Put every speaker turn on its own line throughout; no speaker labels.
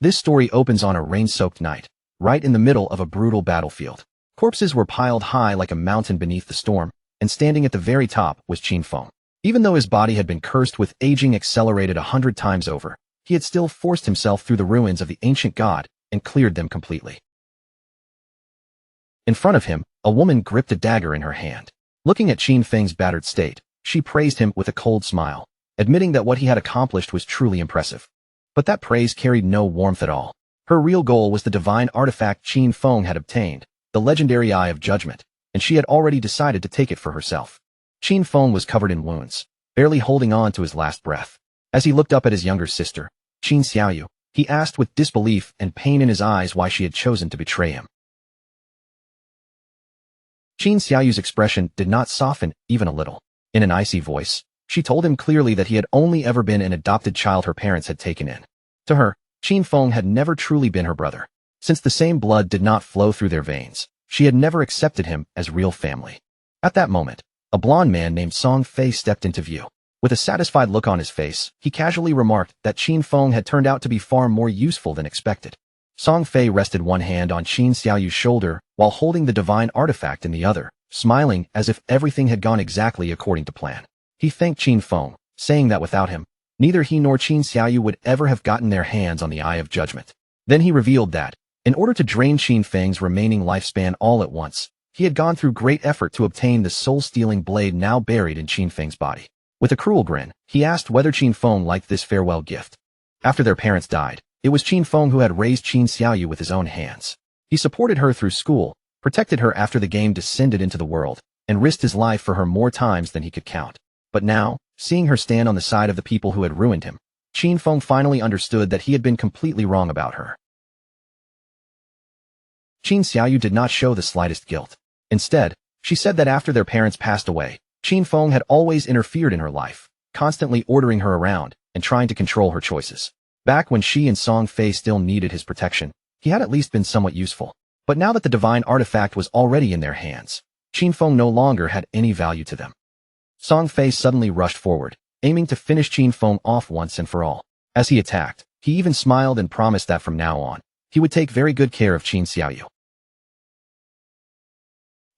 This story opens on a rain-soaked night, right in the middle of a brutal battlefield. Corpses were piled high like a mountain beneath the storm, and standing at the very top was Qin Feng. Even though his body had been cursed with aging accelerated 100 times over, he had still forced himself through the ruins of the ancient god and cleared them completely. In front of him, a woman gripped a dagger in her hand. Looking at Qin Feng's battered state, she praised him with a cold smile, admitting that what he had accomplished was truly impressive. But that praise carried no warmth at all. Her real goal was the divine artifact Qin Feng had obtained, the legendary Eye of Judgment, and she had already decided to take it for herself. Qin Feng was covered in wounds, barely holding on to his last breath. As he looked up at his younger sister, Qin Xiaoyu, he asked with disbelief and pain in his eyes why she had chosen to betray him. Qin Xiaoyu's expression did not soften even a little. In an icy voice, she told him clearly that he had only ever been an adopted child her parents had taken in. To her, Qin Feng had never truly been her brother. Since the same blood did not flow through their veins, she had never accepted him as real family. At that moment, a blond man named Song Fei stepped into view. With a satisfied look on his face, he casually remarked that Qin Feng had turned out to be far more useful than expected. Song Fei rested one hand on Qin Xiaoyu's shoulder while holding the divine artifact in the other, smiling as if everything had gone exactly according to plan. He thanked Qin Feng, saying that without him, neither he nor Qin Xiaoyu would ever have gotten their hands on the Eye of Judgment. Then he revealed that, in order to drain Qin Feng's remaining lifespan all at once, he had gone through great effort to obtain the soul-stealing blade now buried in Qin Feng's body. With a cruel grin, he asked whether Qin Feng liked this farewell gift. After their parents died, it was Qin Feng who had raised Qin Xiaoyu with his own hands. He supported her through school, protected her after the game descended into the world, and risked his life for her more times than he could count. But now, seeing her stand on the side of the people who had ruined him, Qin Feng finally understood that he had been completely wrong about her. Qin Xiaoyu did not show the slightest guilt. Instead, she said that after their parents passed away, Qin Feng had always interfered in her life, constantly ordering her around and trying to control her choices. Back when she and Song Fei still needed his protection, he had at least been somewhat useful. But now that the divine artifact was already in their hands, Qin Feng no longer had any value to them. Song Fei suddenly rushed forward, aiming to finish Qin Feng off once and for all. As he attacked, he even smiled and promised that from now on, he would take very good care of Qin Xiaoyu.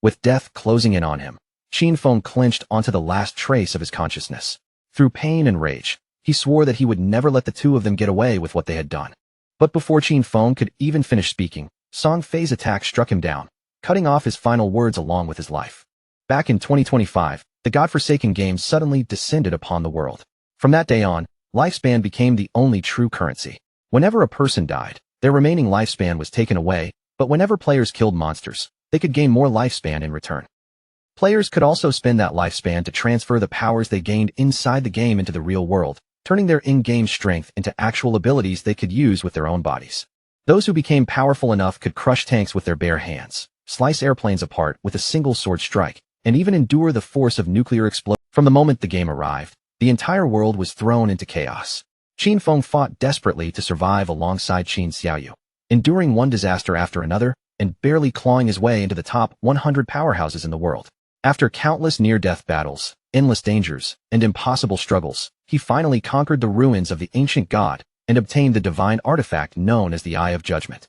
With death closing in on him, Qin Feng clinched onto the last trace of his consciousness. Through pain and rage, he swore that he would never let the two of them get away with what they had done. But before Qin Feng could even finish speaking, Song Fei's attack struck him down, cutting off his final words along with his life. Back in 2025, the godforsaken game suddenly descended upon the world. From that day on, lifespan became the only true currency. Whenever a person died, their remaining lifespan was taken away, but whenever players killed monsters, they could gain more lifespan in return. Players could also spend that lifespan to transfer the powers they gained inside the game into the real world, turning their in-game strength into actual abilities they could use with their own bodies. Those who became powerful enough could crush tanks with their bare hands, slice airplanes apart with a single sword strike, and even endure the force of nuclear explosion. From the moment the game arrived, the entire world was thrown into chaos. Qin Feng fought desperately to survive alongside Qin Xiaoyu, enduring one disaster after another, and barely clawing his way into the top 100 powerhouses in the world. After countless near-death battles, endless dangers, and impossible struggles, he finally conquered the ruins of the ancient god and obtained the divine artifact known as the Eye of Judgment.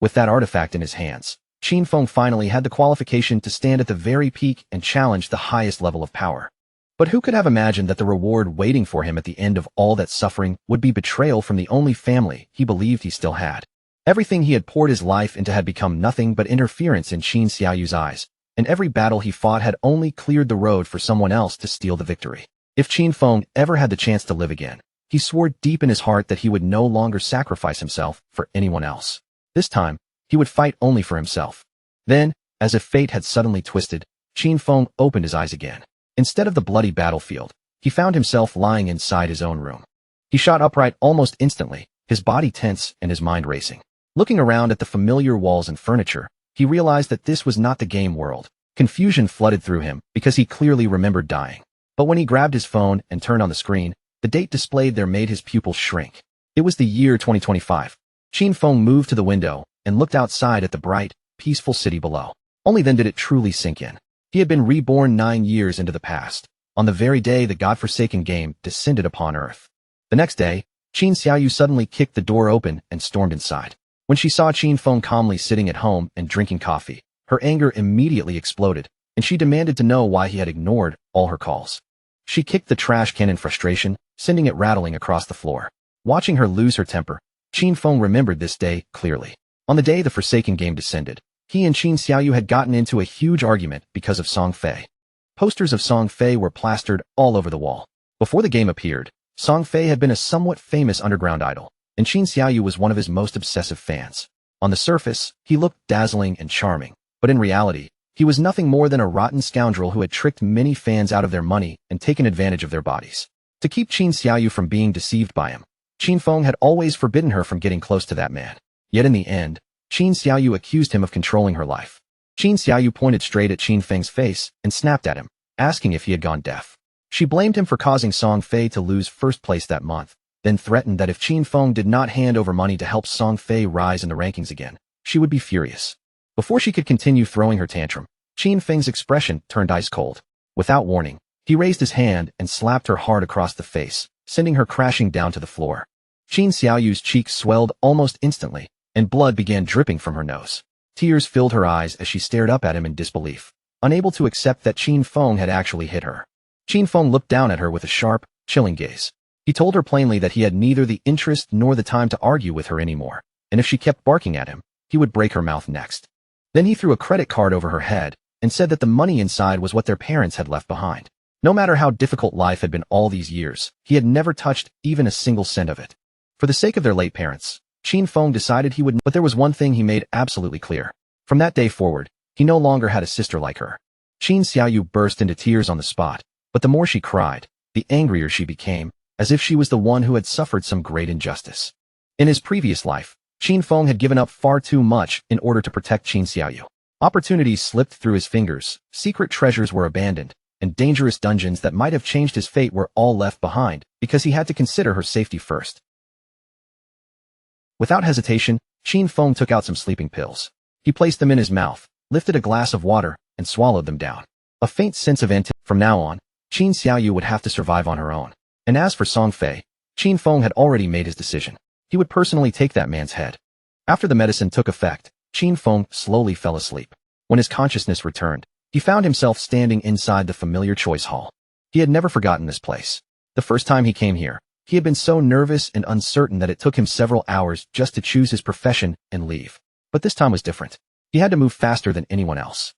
With that artifact in his hands, Qin Feng finally had the qualification to stand at the very peak and challenge the highest level of power. But who could have imagined that the reward waiting for him at the end of all that suffering would be betrayal from the only family he believed he still had? Everything he had poured his life into had become nothing but interference in Qin Xiaoyu's eyes, and every battle he fought had only cleared the road for someone else to steal the victory. If Qin Feng ever had the chance to live again, he swore deep in his heart that he would no longer sacrifice himself for anyone else. This time, he would fight only for himself. Then, as if fate had suddenly twisted, Qin Feng opened his eyes again. Instead of the bloody battlefield, he found himself lying inside his own room. He shot upright almost instantly, his body tense and his mind racing. Looking around at the familiar walls and furniture, he realized that this was not the game world. Confusion flooded through him because he clearly remembered dying. But when he grabbed his phone and turned on the screen, the date displayed there made his pupils shrink. It was the year 2025. Qin Feng moved to the window and looked outside at the bright, peaceful city below. Only then did it truly sink in. He had been reborn 9 years into the past, on the very day the godforsaken game descended upon Earth. The next day, Qin Xiaoyu suddenly kicked the door open and stormed inside. When she saw Qin Feng calmly sitting at home and drinking coffee, her anger immediately exploded, and she demanded to know why he had ignored all her calls. She kicked the trash can in frustration, sending it rattling across the floor. Watching her lose her temper, Qin Feng remembered this day clearly. On the day the Forsaken game descended, he and Qin Xiaoyu had gotten into a huge argument because of Song Fei. Posters of Song Fei were plastered all over the wall. Before the game appeared, Song Fei had been a somewhat famous underground idol, and Qin Xiaoyu was one of his most obsessive fans. On the surface, he looked dazzling and charming, but in reality, he was nothing more than a rotten scoundrel who had tricked many fans out of their money and taken advantage of their bodies. To keep Qin Xiaoyu from being deceived by him, Qin Feng had always forbidden her from getting close to that man. Yet in the end, Qin Xiaoyu accused him of controlling her life. Qin Xiaoyu pointed straight at Qin Feng's face and snapped at him, asking if he had gone deaf. She blamed him for causing Song Fei to lose first place that month, then threatened that if Qin Feng did not hand over money to help Song Fei rise in the rankings again, she would be furious. Before she could continue throwing her tantrum, Qin Feng's expression turned ice cold. Without warning, he raised his hand and slapped her hard across the face, sending her crashing down to the floor. Qin Xiaoyu's cheeks swelled almost instantly, and blood began dripping from her nose. Tears filled her eyes as she stared up at him in disbelief, unable to accept that Qin Feng had actually hit her. Qin Feng looked down at her with a sharp, chilling gaze. He told her plainly that he had neither the interest nor the time to argue with her anymore, and if she kept barking at him, he would break her mouth next. Then he threw a credit card over her head and said that the money inside was what their parents had left behind. No matter how difficult life had been all these years, he had never touched even a single cent of it. For the sake of their late parents, Qin Feng decided he would, but there was one thing he made absolutely clear. From that day forward, he no longer had a sister like her. Qin Xiaoyu burst into tears on the spot, but the more she cried, the angrier she became, as if she was the one who had suffered some great injustice. In his previous life, Qin Feng had given up far too much in order to protect Qin Xiaoyu. Opportunities slipped through his fingers, secret treasures were abandoned, and dangerous dungeons that might have changed his fate were all left behind because he had to consider her safety first. Without hesitation, Qin Feng took out some sleeping pills. He placed them in his mouth, lifted a glass of water, and swallowed them down. A faint sense of anticipation. From now on, Qin Xiaoyu would have to survive on her own. And as for Song Fei, Qin Feng had already made his decision. He would personally take that man's head. After the medicine took effect, Qin Feng slowly fell asleep. When his consciousness returned, he found himself standing inside the familiar choice hall. He had never forgotten this place. The first time he came here, he had been so nervous and uncertain that it took him several hours just to choose his profession and leave. But this time was different. He had to move faster than anyone else.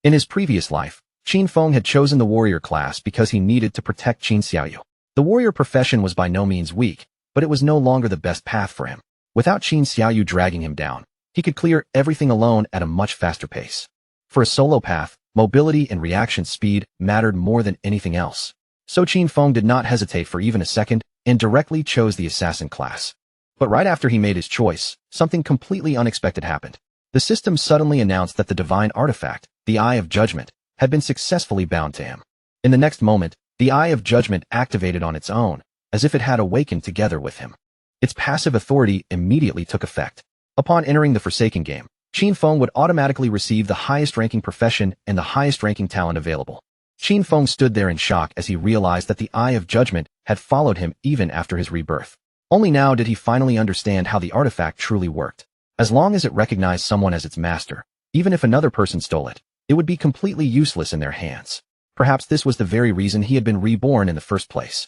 In his previous life, Qin Feng had chosen the warrior class because he needed to protect Qin Xiaoyu. The warrior profession was by no means weak, but it was no longer the best path for him. Without Qin Xiaoyu dragging him down, he could clear everything alone at a much faster pace. For a solo path, mobility and reaction speed mattered more than anything else. So Qin Feng did not hesitate for even a second and directly chose the assassin class. But right after he made his choice, something completely unexpected happened. The system suddenly announced that the divine artifact, the Eye of Judgment, had been successfully bound to him. In the next moment, the Eye of Judgment activated on its own, as if it had awakened together with him. Its passive authority immediately took effect. Upon entering the Forsaken game, Qin Feng would automatically receive the highest-ranking profession and the highest-ranking talent available. Qin Feng stood there in shock as he realized that the Eye of Judgment had followed him even after his rebirth. Only now did he finally understand how the artifact truly worked. As long as it recognized someone as its master, even if another person stole it, it would be completely useless in their hands. Perhaps this was the very reason he had been reborn in the first place.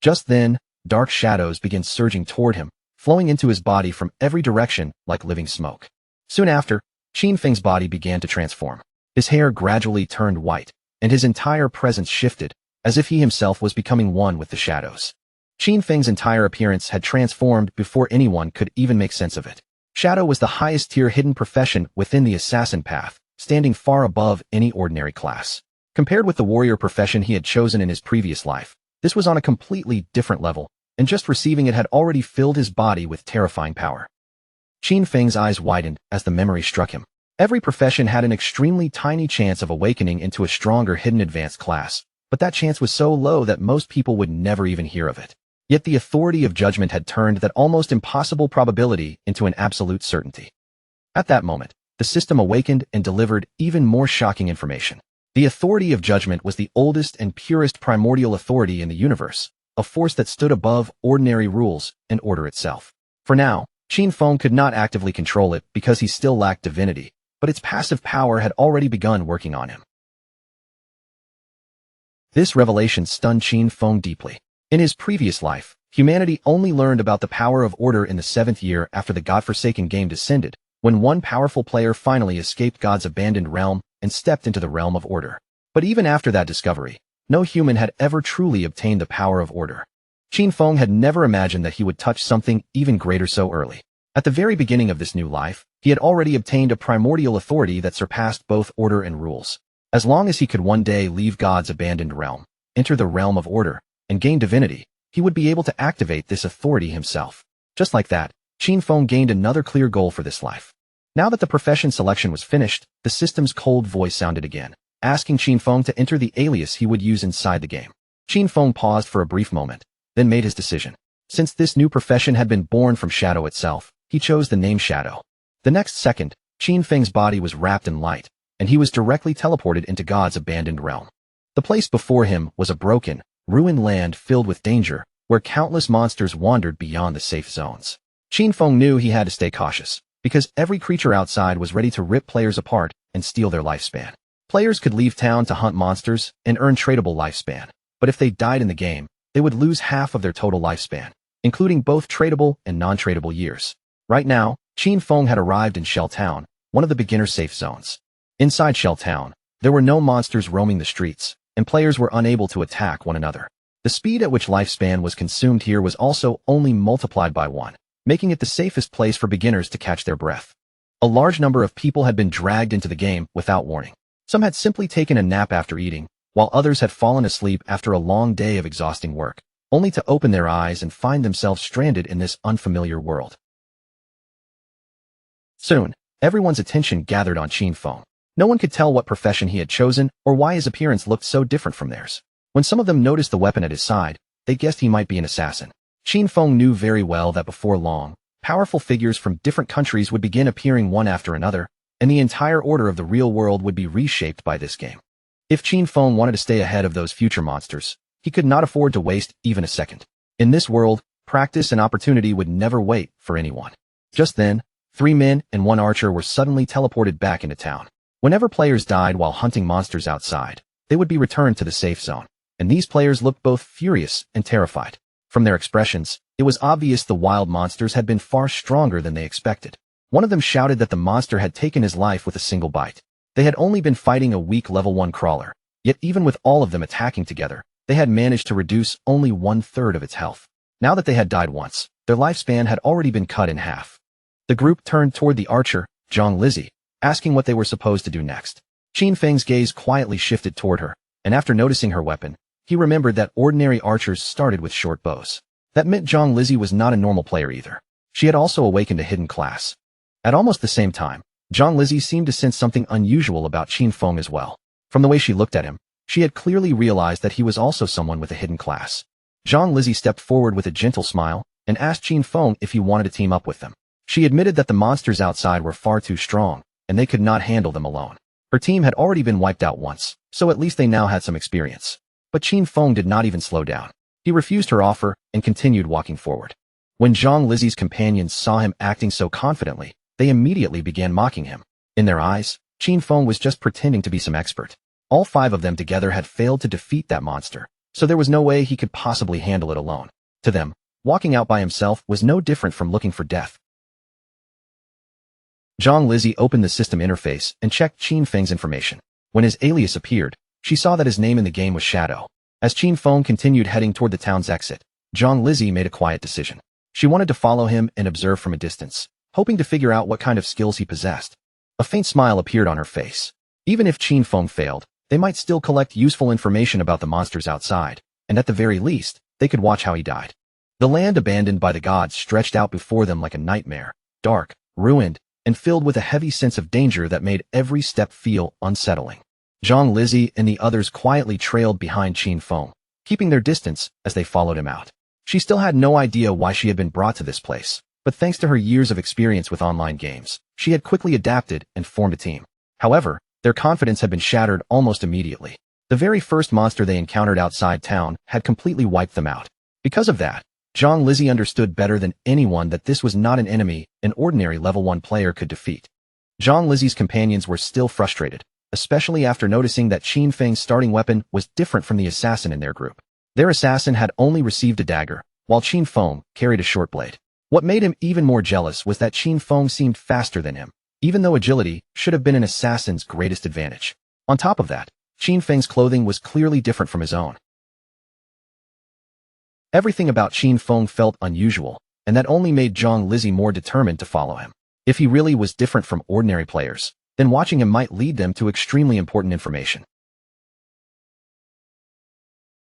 Just then, dark shadows began surging toward him, flowing into his body from every direction like living smoke. Soon after, Qin Feng's body began to transform. His hair gradually turned white, and his entire presence shifted, as if he himself was becoming one with the shadows. Qin Feng's entire appearance had transformed before anyone could even make sense of it. Shadow was the highest-tier hidden profession within the assassin path, standing far above any ordinary class. Compared with the warrior profession he had chosen in his previous life, this was on a completely different level, and just receiving it had already filled his body with terrifying power. Qin Feng's eyes widened as the memory struck him. Every profession had an extremely tiny chance of awakening into a stronger hidden advanced class, but that chance was so low that most people would never even hear of it. Yet the authority of judgment had turned that almost impossible probability into an absolute certainty. At that moment, the system awakened and delivered even more shocking information. The Authority of Judgment was the oldest and purest primordial authority in the universe, a force that stood above ordinary rules and order itself. For now, Qin Feng could not actively control it because he still lacked divinity, but its passive power had already begun working on him. This revelation stunned Qin Feng deeply. In his previous life, humanity only learned about the power of order in the 7th year after the godforsaken game descended, when one powerful player finally escaped God's abandoned realm and stepped into the realm of order. But even after that discovery, no human had ever truly obtained the power of order. Qin Feng had never imagined that he would touch something even greater so early. At the very beginning of this new life, he had already obtained a primordial authority that surpassed both order and rules. As long as he could one day leave God's abandoned realm, enter the realm of order, and gain divinity, he would be able to activate this authority himself. Just like that, Qin Feng gained another clear goal for this life. Now that the profession selection was finished, the system's cold voice sounded again, asking Qin Feng to enter the alias he would use inside the game. Qin Feng paused for a brief moment, then made his decision. Since this new profession had been born from Shadow itself, he chose the name Shadow. The next second, Qin Feng's body was wrapped in light, and he was directly teleported into God's abandoned realm. The place before him was a broken, ruined land filled with danger, where countless monsters wandered beyond the safe zones. Qin Feng knew he had to stay cautious, because every creature outside was ready to rip players apart and steal their lifespan. Players could leave town to hunt monsters and earn tradable lifespan, but if they died in the game, they would lose half of their total lifespan, including both tradable and non-tradable years. Right now, Qin Feng had arrived in Shell Town, one of the beginner safe zones. Inside Shell Town, there were no monsters roaming the streets, and players were unable to attack one another. The speed at which lifespan was consumed here was also only multiplied by 1, making it the safest place for beginners to catch their breath. A large number of people had been dragged into the game without warning. Some had simply taken a nap after eating, while others had fallen asleep after a long day of exhausting work, only to open their eyes and find themselves stranded in this unfamiliar world. Soon, everyone's attention gathered on Qin Feng. No one could tell what profession he had chosen or why his appearance looked so different from theirs. When some of them noticed the weapon at his side, they guessed he might be an assassin. Qin Feng knew very well that before long, powerful figures from different countries would begin appearing one after another, and the entire order of the real world would be reshaped by this game. If Qin Feng wanted to stay ahead of those future monsters, he could not afford to waste even a second. In this world, practice and opportunity would never wait for anyone. Just then, 3 men and 1 archer were suddenly teleported back into town. Whenever players died while hunting monsters outside, they would be returned to the safe zone, and these players looked both furious and terrified. From their expressions, it was obvious the wild monsters had been far stronger than they expected. One of them shouted that the monster had taken his life with a single bite. They had only been fighting a weak level 1 crawler, yet even with all of them attacking together, they had managed to reduce only 1/3 of its health. Now that they had died once, their lifespan had already been cut in half. The group turned toward the archer, Zhang Lizzie, asking what they were supposed to do next. Qin Feng's gaze quietly shifted toward her, and after noticing her weapon, he remembered that ordinary archers started with short bows. That meant Zhang Lizzie was not a normal player either. She had also awakened a hidden class. At almost the same time, Zhang Lizzie seemed to sense something unusual about Qin Feng as well. From the way she looked at him, she had clearly realized that he was also someone with a hidden class. Zhang Lizzie stepped forward with a gentle smile and asked Qin Feng if he wanted to team up with them. She admitted that the monsters outside were far too strong, and they could not handle them alone. Her team had already been wiped out once, so at least they now had some experience. But Qin Feng did not even slow down. He refused her offer and continued walking forward. When Zhang Lizzie's companions saw him acting so confidently, they immediately began mocking him. In their eyes, Qin Feng was just pretending to be some expert. All 5 of them together had failed to defeat that monster, so there was no way he could possibly handle it alone. To them, walking out by himself was no different from looking for death. Zhang Lizzie opened the system interface and checked Qin Feng's information. When his alias appeared, she saw that his name in the game was Shadow. As Qin Feng continued heading toward the town's exit, Zhang Lizzie made a quiet decision. She wanted to follow him and observe from a distance, hoping to figure out what kind of skills he possessed. A faint smile appeared on her face. Even if Qin Feng failed, they might still collect useful information about the monsters outside, and at the very least, they could watch how he died. The land abandoned by the gods stretched out before them like a nightmare, dark, ruined, and filled with a heavy sense of danger that made every step feel unsettling. Zhang Lizzie and the others quietly trailed behind Qin Feng, keeping their distance as they followed him out. She still had no idea why she had been brought to this place, but thanks to her years of experience with online games, she had quickly adapted and formed a team. However, Their confidence had been shattered almost immediately. The very first monster they encountered outside town had completely wiped them out. Because of that, Zhang Lizzie understood better than anyone that this was not an enemy an ordinary level 1 player could defeat. Zhang Lizzie's companions were still frustrated, especially after noticing that Qin Feng's starting weapon was different from the assassin in their group. Their assassin had only received a dagger, while Qin Feng carried a short blade. What made him even more jealous was that Qin Feng seemed faster than him, even though agility should have been an assassin's greatest advantage. On top of that, Qin Feng's clothing was clearly different from his own. Everything about Qin Feng felt unusual, and that only made Zhang Lizzie more determined to follow him. If he really was different from ordinary players, then watching him might lead them to extremely important information.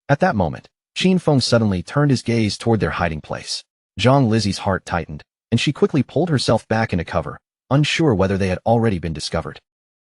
At that moment, Qin Feng suddenly turned his gaze toward their hiding place. Zhang Lizzie's heart tightened, and she quickly pulled herself back into cover, unsure whether they had already been discovered.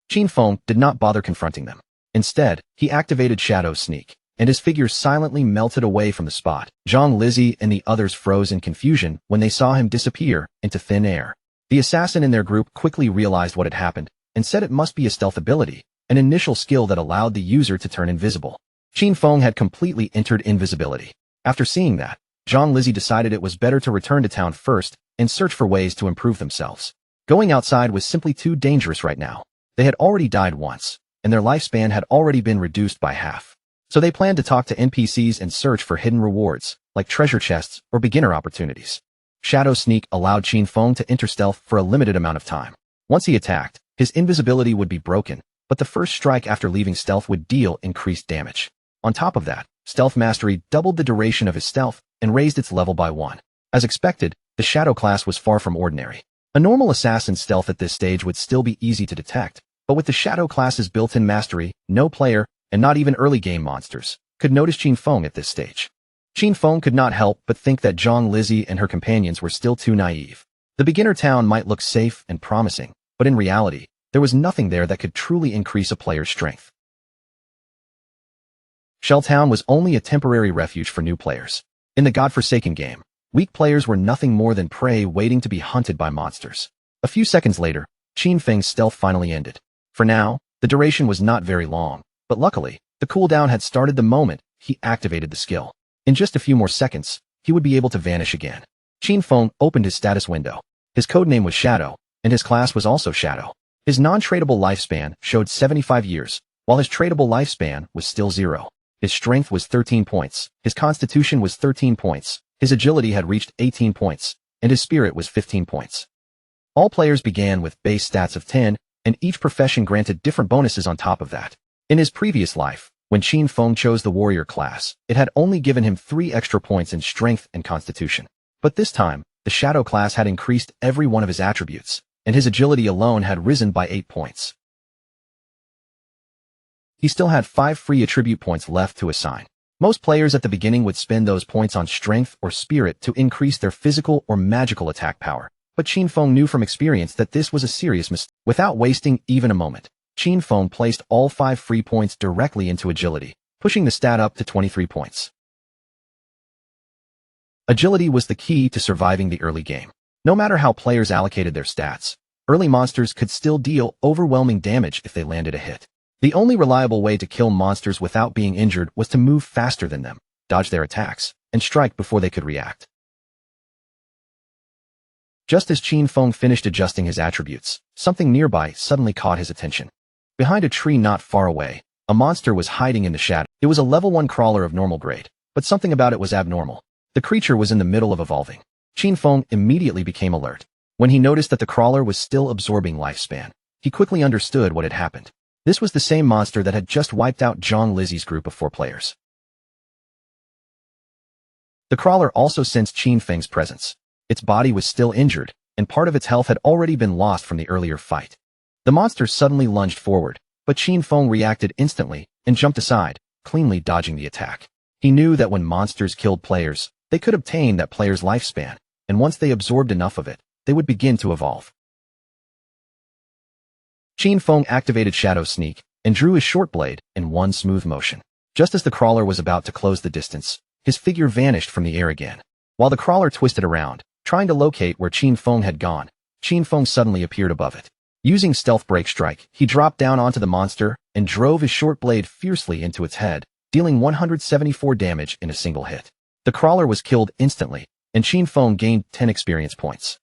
Qin Feng did not bother confronting them. Instead, he activated Shadow Sneak, and his figure silently melted away from the spot. Zhang Lizzie and the others froze in confusion when they saw him disappear into thin air. The assassin in their group quickly realized what had happened, and said it must be a stealth ability, an initial skill that allowed the user to turn invisible. Qin Feng had completely entered invisibility. After seeing that, Zhang Lizzie decided it was better to return to town first and search for ways to improve themselves. Going outside was simply too dangerous right now. They had already died once, and their lifespan had already been reduced by half. So they planned to talk to NPCs and search for hidden rewards, like treasure chests or beginner opportunities. Shadow Sneak allowed Qin Feng to enter stealth for a limited amount of time. Once he attacked, his invisibility would be broken, but the first strike after leaving stealth would deal increased damage. On top of that, Stealth Mastery doubled the duration of his stealth and raised its level by 1. As expected, the Shadow class was far from ordinary. A normal assassin's stealth at this stage would still be easy to detect, but with the Shadow class's built-in mastery, no player, and not even early game monsters, could notice Qin Feng at this stage. Qin Feng could not help but think that Zhang Lizzie and her companions were still too naive. The beginner town might look safe and promising, but in reality, there was nothing there that could truly increase a player's strength. Shell Town was only a temporary refuge for new players. In the godforsaken game, weak players were nothing more than prey waiting to be hunted by monsters. A few seconds later, Qin Feng's stealth finally ended. For now, the duration was not very long, but luckily, the cooldown had started the moment he activated the skill. In just a few more seconds, he would be able to vanish again. Qin Feng opened his status window. His codename was Shadow, and his class was also Shadow. His non-tradable lifespan showed 75 years, while his tradable lifespan was still 0. His strength was 13 points, his constitution was 13 points, his agility had reached 18 points, and his spirit was 15 points. All players began with base stats of 10, and each profession granted different bonuses on top of that. In his previous life, when Qin Feng chose the warrior class, it had only given him 3 extra points in strength and constitution. But this time, the Shadow class had increased every one of his attributes, and his agility alone had risen by 8 points. He still had 5 free attribute points left to assign. Most players at the beginning would spend those points on strength or spirit to increase their physical or magical attack power. But Qin Feng knew from experience that this was a serious mistake. Without wasting even a moment, Qin Feng placed all 5 free points directly into agility, pushing the stat up to 23 points. Agility was the key to surviving the early game. No matter how players allocated their stats, early monsters could still deal overwhelming damage if they landed a hit. The only reliable way to kill monsters without being injured was to move faster than them, dodge their attacks, and strike before they could react. Just as Qin Feng finished adjusting his attributes, something nearby suddenly caught his attention. Behind a tree not far away, a monster was hiding in the shadow. It was a level 1 crawler of normal grade, but something about it was abnormal. The creature was in the middle of evolving. Qin Feng immediately became alert. When he noticed that the crawler was still absorbing lifespan, he quickly understood what had happened. This was the same monster that had just wiped out Zhang Lizzie's group of 4 players. The crawler also sensed Qin Feng's presence. Its body was still injured, and part of its health had already been lost from the earlier fight. The monster suddenly lunged forward, but Qin Feng reacted instantly and jumped aside, cleanly dodging the attack. He knew that when monsters killed players, they could obtain that player's lifespan, and once they absorbed enough of it, they would begin to evolve. Qin Feng activated Shadow Sneak and drew his short blade in one smooth motion. Just as the crawler was about to close the distance, his figure vanished from the air again. While the crawler twisted around, trying to locate where Qin Feng had gone, Qin Feng suddenly appeared above it. Using Stealth Break Strike, he dropped down onto the monster and drove his short blade fiercely into its head, dealing 174 damage in a single hit. The crawler was killed instantly, and Qin Feng gained 10 experience points.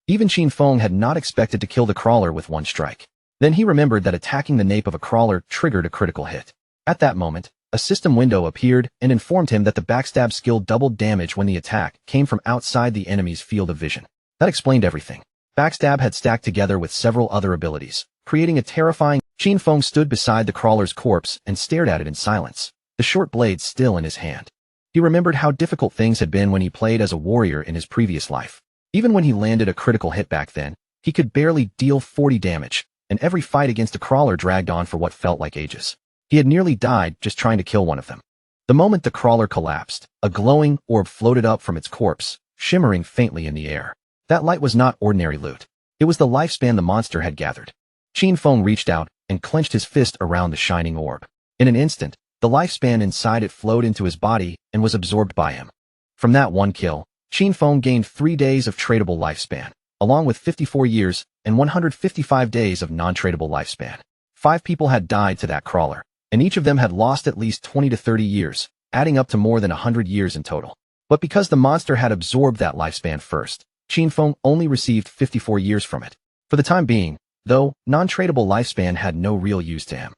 Even Qin Feng had not expected to kill the crawler with one strike. Then he remembered that attacking the nape of a crawler triggered a critical hit. At that moment, a system window appeared and informed him that the backstab skill doubled damage when the attack came from outside the enemy's field of vision. That explained everything. Backstab had stacked together with several other abilities, creating a terrifying. Qin Feng stood beside the crawler's corpse and stared at it in silence, the short blade still in his hand. He remembered how difficult things had been when he played as a warrior in his previous life. Even when he landed a critical hit back then, he could barely deal 40 damage, and every fight against a crawler dragged on for what felt like ages. He had nearly died just trying to kill one of them. The moment the crawler collapsed, a glowing orb floated up from its corpse, shimmering faintly in the air. That light was not ordinary loot. It was the lifespan the monster had gathered. Qin Feng reached out and clenched his fist around the shining orb. In an instant, the lifespan inside it flowed into his body and was absorbed by him. From that one kill, Qin Feng gained 3 days of tradable lifespan, along with 54 years and 155 days of non-tradable lifespan. 5 people had died to that crawler, and each of them had lost at least 20 to 30 years, adding up to more than 100 years in total. But because the monster had absorbed that lifespan first, Qin Feng only received 54 years from it. For the time being, though, non-tradable lifespan had no real use to him.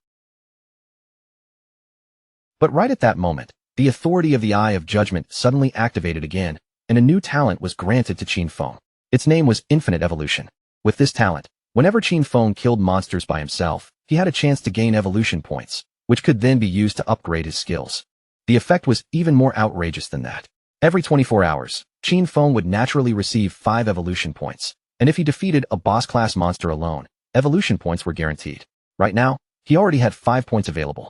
But right at that moment, the authority of the Eye of Judgment suddenly activated again, and a new talent was granted to Qin Feng. Its name was Infinite Evolution. With this talent, whenever Qin Feng killed monsters by himself, he had a chance to gain evolution points, which could then be used to upgrade his skills. The effect was even more outrageous than that. Every 24 hours, Qin Feng would naturally receive 5 evolution points, and if he defeated a boss-class monster alone, evolution points were guaranteed. Right now, he already had 5 points available.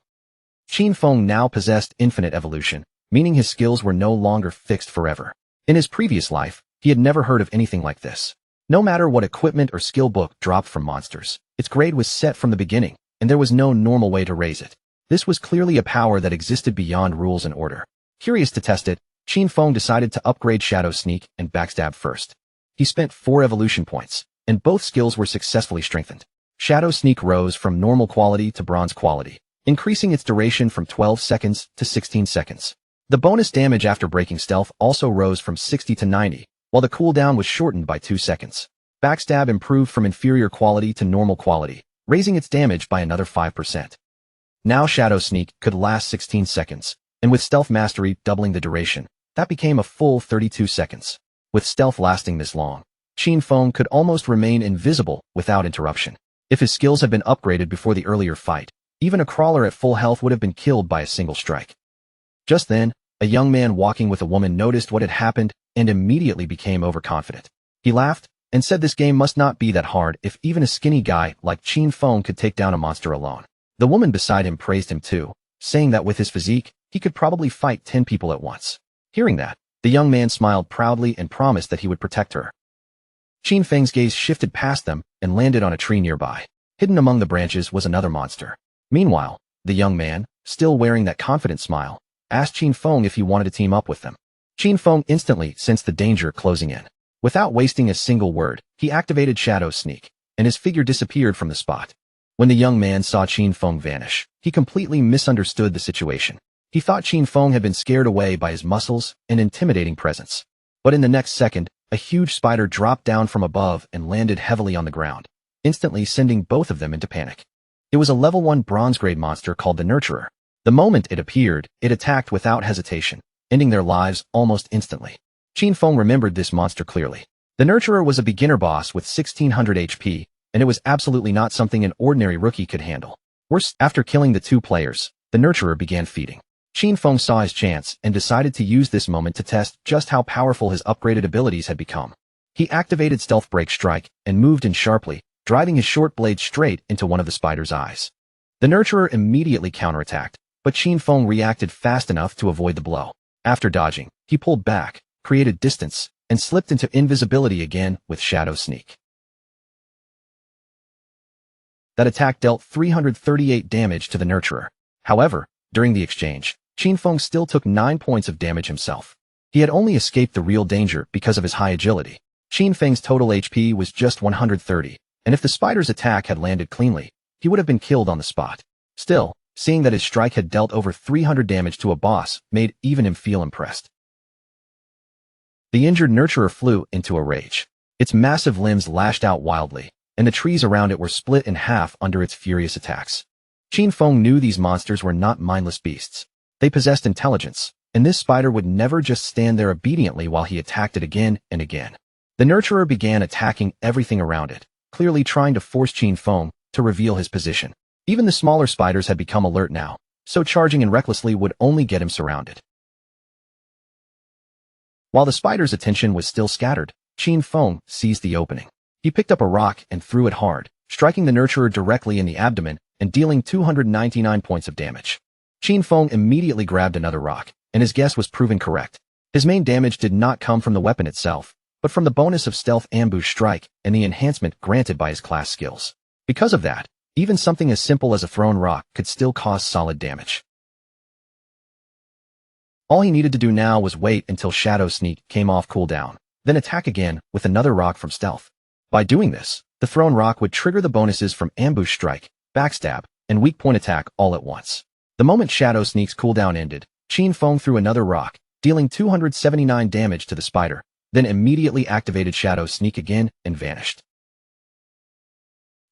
Qin Feng now possessed infinite evolution, meaning his skills were no longer fixed forever. In his previous life, he had never heard of anything like this. No matter what equipment or skill book dropped from monsters, its grade was set from the beginning, and there was no normal way to raise it. This was clearly a power that existed beyond rules and order. Curious to test it, Qin Feng decided to upgrade Shadow Sneak and Backstab first. He spent 4 evolution points, and both skills were successfully strengthened. Shadow Sneak rose from normal quality to bronze quality, increasing its duration from 12 seconds to 16 seconds. The bonus damage after breaking stealth also rose from 60 to 90, while the cooldown was shortened by 2 seconds. Backstab improved from inferior quality to normal quality, raising its damage by another 5%. Now Shadow Sneak could last 16 seconds, and with Stealth Mastery doubling the duration, that became a full 32 seconds. With stealth lasting this long, Qin Feng could almost remain invisible without interruption. If his skills had been upgraded before the earlier fight, even a crawler at full health would have been killed by a single strike. Just then, a young man walking with a woman noticed what had happened and immediately became overconfident. He laughed and said this game must not be that hard if even a skinny guy like Qin Feng could take down a monster alone. The woman beside him praised him too, saying that with his physique, he could probably fight 10 people at once. Hearing that, the young man smiled proudly and promised that he would protect her. Qin Feng's gaze shifted past them and landed on a tree nearby. Hidden among the branches was another monster. Meanwhile, the young man, still wearing that confident smile, asked Qin Feng if he wanted to team up with them. Qin Feng instantly sensed the danger closing in. Without wasting a single word, he activated Shadow Sneak, and his figure disappeared from the spot. When the young man saw Qin Feng vanish, he completely misunderstood the situation. He thought Qin Feng had been scared away by his muscles and intimidating presence. But in the next second, a huge spider dropped down from above and landed heavily on the ground, instantly sending both of them into panic. It was a level 1 bronze-grade monster called the Nurturer. The moment it appeared, it attacked without hesitation, ending their lives almost instantly. Qin Feng remembered this monster clearly. The Nurturer was a beginner boss with 1600 HP, and it was absolutely not something an ordinary rookie could handle. Worse, after killing the 2 players, the Nurturer began feeding. Qin Feng saw his chance and decided to use this moment to test just how powerful his upgraded abilities had become. He activated Stealth Break Strike and moved in sharply, driving his short blade straight into one of the spider's eyes. The Nurturer immediately counterattacked, but Qin Feng reacted fast enough to avoid the blow. After dodging, he pulled back, created distance, and slipped into invisibility again with Shadow Sneak. That attack dealt 338 damage to the Nurturer. However, during the exchange, Qin Feng still took 9 points of damage himself. He had only escaped the real danger because of his high agility. Qin Feng's total HP was just 130, and if the spider's attack had landed cleanly, he would have been killed on the spot. Still, seeing that his strike had dealt over 300 damage to a boss made even him feel impressed. The injured nurturer flew into a rage. Its massive limbs lashed out wildly, and the trees around it were split in half under its furious attacks. Qin Feng knew these monsters were not mindless beasts. They possessed intelligence, and this spider would never just stand there obediently while he attacked it again and again. The nurturer began attacking everything around it, clearly trying to force Qin Feng to reveal his position. Even the smaller spiders had become alert now, so charging in recklessly would only get him surrounded. While the spider's attention was still scattered, Qin Feng seized the opening. He picked up a rock and threw it hard, striking the nurturer directly in the abdomen and dealing 299 points of damage. Qin Feng immediately grabbed another rock, and his guess was proven correct. His main damage did not come from the weapon itself, but from the bonus of stealth ambush strike and the enhancement granted by his class skills. Because of that, even something as simple as a thrown rock could still cause solid damage. All he needed to do now was wait until Shadow Sneak came off cooldown, then attack again with another rock from stealth. By doing this, the thrown rock would trigger the bonuses from ambush strike, backstab, and weak point attack all at once. The moment Shadow Sneak's cooldown ended, Qin Feng threw another rock, dealing 279 damage to the spider, then immediately activated Shadow Sneak again and vanished.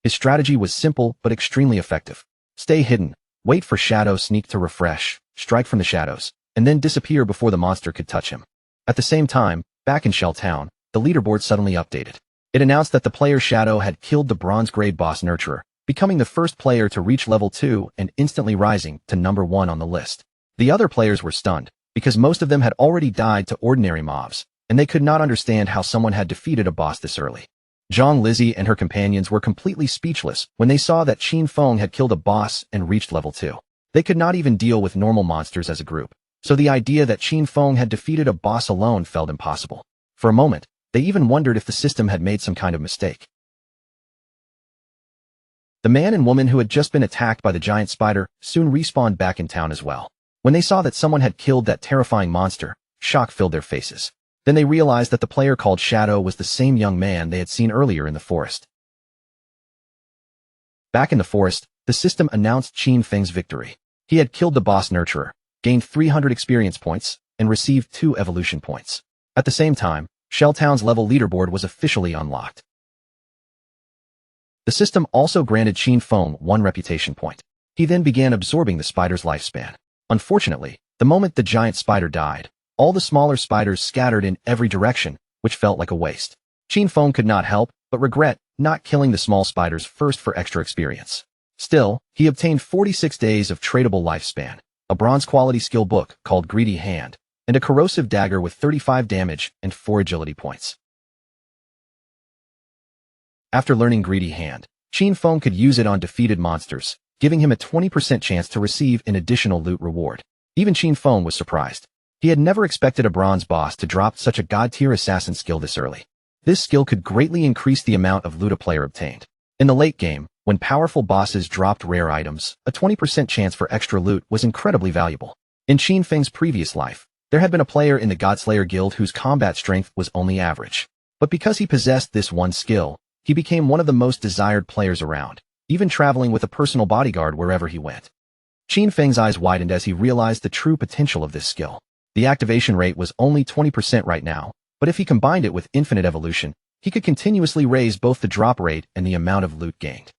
His strategy was simple but extremely effective. Stay hidden, wait for Shadow Sneak to refresh, strike from the shadows, and then disappear before the monster could touch him. At the same time, back in Shell Town, the leaderboard suddenly updated. It announced that the player Shadow had killed the bronze-grade boss Nurturer, becoming the first player to reach level 2 and instantly rising to number 1 on the list. The other players were stunned, because most of them had already died to ordinary mobs, and they could not understand how someone had defeated a boss this early. Zhang Lizzie and her companions were completely speechless when they saw that Qin Feng had killed a boss and reached level 2. They could not even deal with normal monsters as a group, so the idea that Qin Feng had defeated a boss alone felt impossible. For a moment, they even wondered if the system had made some kind of mistake. The man and woman who had just been attacked by the giant spider soon respawned back in town as well. When they saw that someone had killed that terrifying monster, shock filled their faces. Then they realized that the player called Shadow was the same young man they had seen earlier in the forest. Back in the forest, the system announced Qin Feng's victory. He had killed the boss Nurturer, gained 300 experience points, and received 2 evolution points. At the same time, Shelltown's level leaderboard was officially unlocked. The system also granted Qin Feng 1 reputation point. He then began absorbing the spider's lifespan. Unfortunately, the moment the giant spider died, all the smaller spiders scattered in every direction, which felt like a waste. Qin Feng could not help but regret not killing the small spiders first for extra experience. Still, he obtained 46 days of tradable lifespan, a bronze-quality skill book called Greedy Hand, and a corrosive dagger with 35 damage and 4 agility points. After learning Greedy Hand, Qin Feng could use it on defeated monsters, giving him a 20% chance to receive an additional loot reward. Even Qin Feng was surprised. He had never expected a bronze boss to drop such a god-tier assassin skill this early. This skill could greatly increase the amount of loot a player obtained. In the late game, when powerful bosses dropped rare items, a 20% chance for extra loot was incredibly valuable. In Qin Feng's previous life, there had been a player in the Godslayer Guild whose combat strength was only average. But because he possessed this one skill, he became one of the most desired players around, even traveling with a personal bodyguard wherever he went. Qin Feng's eyes widened as he realized the true potential of this skill. The activation rate was only 20% right now, but if he combined it with infinite evolution, he could continuously raise both the drop rate and the amount of loot gained.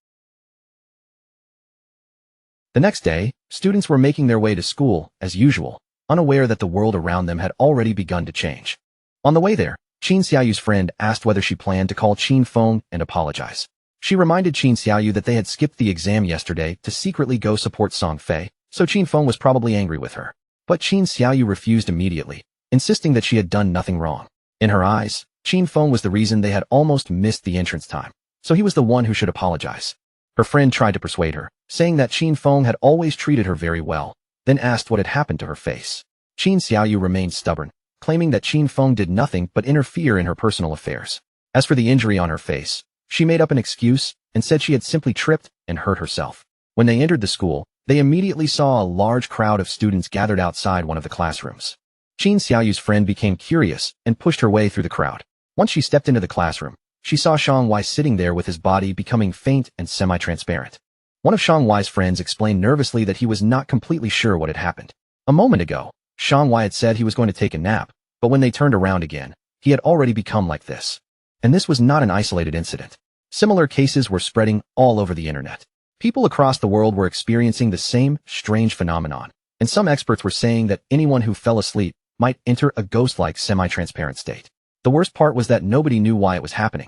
The next day, students were making their way to school, as usual, unaware that the world around them had already begun to change. On the way there, Qin Xiaoyu's friend asked whether she planned to call Qin Feng and apologize. She reminded Qin Xiaoyu that they had skipped the exam yesterday to secretly go support Song Fei, so Qin Feng was probably angry with her. But Qin Xiaoyu refused immediately, insisting that she had done nothing wrong. In her eyes, Qin Feng was the reason they had almost missed the entrance time, so he was the one who should apologize. Her friend tried to persuade her, saying that Qin Feng had always treated her very well, then asked what had happened to her face. Qin Xiaoyu remained stubborn, claiming that Qin Feng did nothing but interfere in her personal affairs. As for the injury on her face, she made up an excuse and said she had simply tripped and hurt herself. When they entered the school, they immediately saw a large crowd of students gathered outside one of the classrooms. Qin Xiaoyu's friend became curious and pushed her way through the crowd. Once she stepped into the classroom, she saw Xiang Wei sitting there with his body becoming faint and semi-transparent. One of Xiang Wei's friends explained nervously that he was not completely sure what had happened. A moment ago, Xiang Wei had said he was going to take a nap, but when they turned around again, he had already become like this. And this was not an isolated incident. Similar cases were spreading all over the internet. People across the world were experiencing the same strange phenomenon, and some experts were saying that anyone who fell asleep might enter a ghost-like semi-transparent state. The worst part was that nobody knew why it was happening.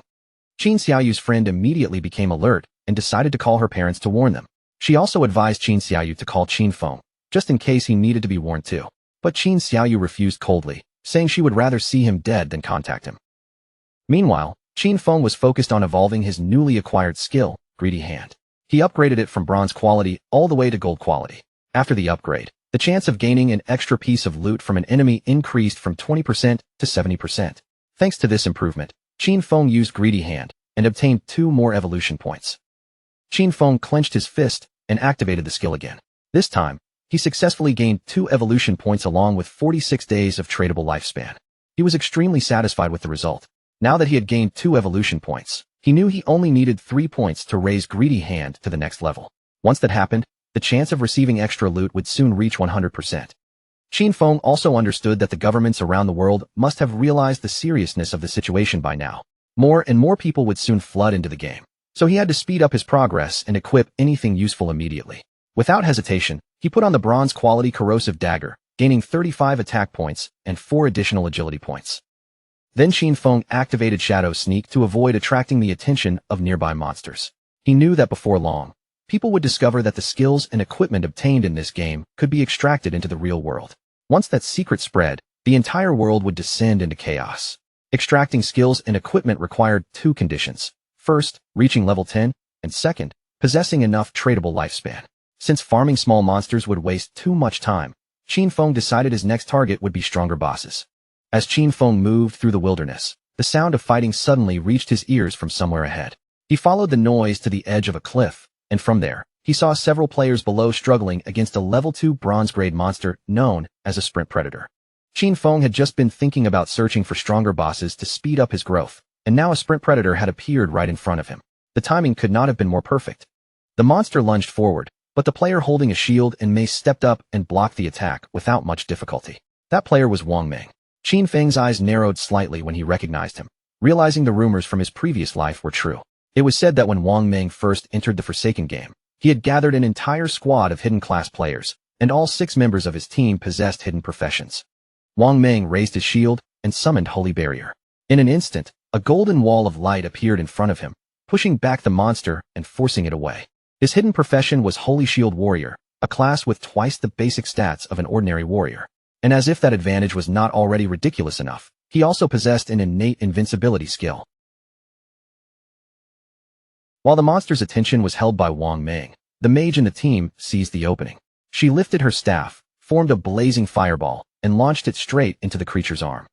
Qin Xiaoyu's friend immediately became alert and decided to call her parents to warn them. She also advised Qin Xiaoyu to call Qin Feng, just in case he needed to be warned too. But Qin Xiaoyu refused coldly, saying she would rather see him dead than contact him. Meanwhile, Qin Feng was focused on evolving his newly acquired skill, Greedy Hand. He upgraded it from bronze quality all the way to gold quality. After the upgrade, the chance of gaining an extra piece of loot from an enemy increased from 20% to 70%. Thanks to this improvement, Qin Feng used Greedy Hand and obtained 2 more evolution points. Qin Feng clenched his fist and activated the skill again. This time, he successfully gained 2 evolution points along with 46 days of tradable lifespan. He was extremely satisfied with the result. Now that he had gained 2 evolution points, he knew he only needed 3 points to raise Greedy Hand to the next level. Once that happened, the chance of receiving extra loot would soon reach 100%. Qin Feng also understood that the governments around the world must have realized the seriousness of the situation by now. More and more people would soon flood into the game. So he had to speed up his progress and equip anything useful immediately. Without hesitation, he put on the bronze quality corrosive dagger, gaining 35 attack points and 4 additional agility points. Then Qin Feng activated Shadow Sneak to avoid attracting the attention of nearby monsters. He knew that before long, people would discover that the skills and equipment obtained in this game could be extracted into the real world. Once that secret spread, the entire world would descend into chaos. Extracting skills and equipment required 2 conditions. First, reaching level 10, and second, possessing enough tradable lifespan. Since farming small monsters would waste too much time, Qin Feng decided his next target would be stronger bosses. As Qin Feng moved through the wilderness, the sound of fighting suddenly reached his ears from somewhere ahead. He followed the noise to the edge of a cliff, and from there, he saw several players below struggling against a level 2 bronze-grade monster known as a sprint predator. Qin Feng had just been thinking about searching for stronger bosses to speed up his growth, and now a sprint predator had appeared right in front of him. The timing could not have been more perfect. The monster lunged forward, but the player holding a shield and mace stepped up and blocked the attack without much difficulty. That player was Wang Ming. Qin Feng's eyes narrowed slightly when he recognized him, realizing the rumors from his previous life were true. It was said that when Wang Ming first entered the Forsaken game, he had gathered an entire squad of hidden class players, and all 6 members of his team possessed hidden professions. Wang Ming raised his shield and summoned Holy Barrier. In an instant, a golden wall of light appeared in front of him, pushing back the monster and forcing it away. His hidden profession was Holy Shield Warrior, a class with twice the basic stats of an ordinary warrior. And as if that advantage was not already ridiculous enough, he also possessed an innate invincibility skill. While the monster's attention was held by Wang Ming, the mage in the team seized the opening. She lifted her staff, formed a blazing fireball, and launched it straight into the creature's arm.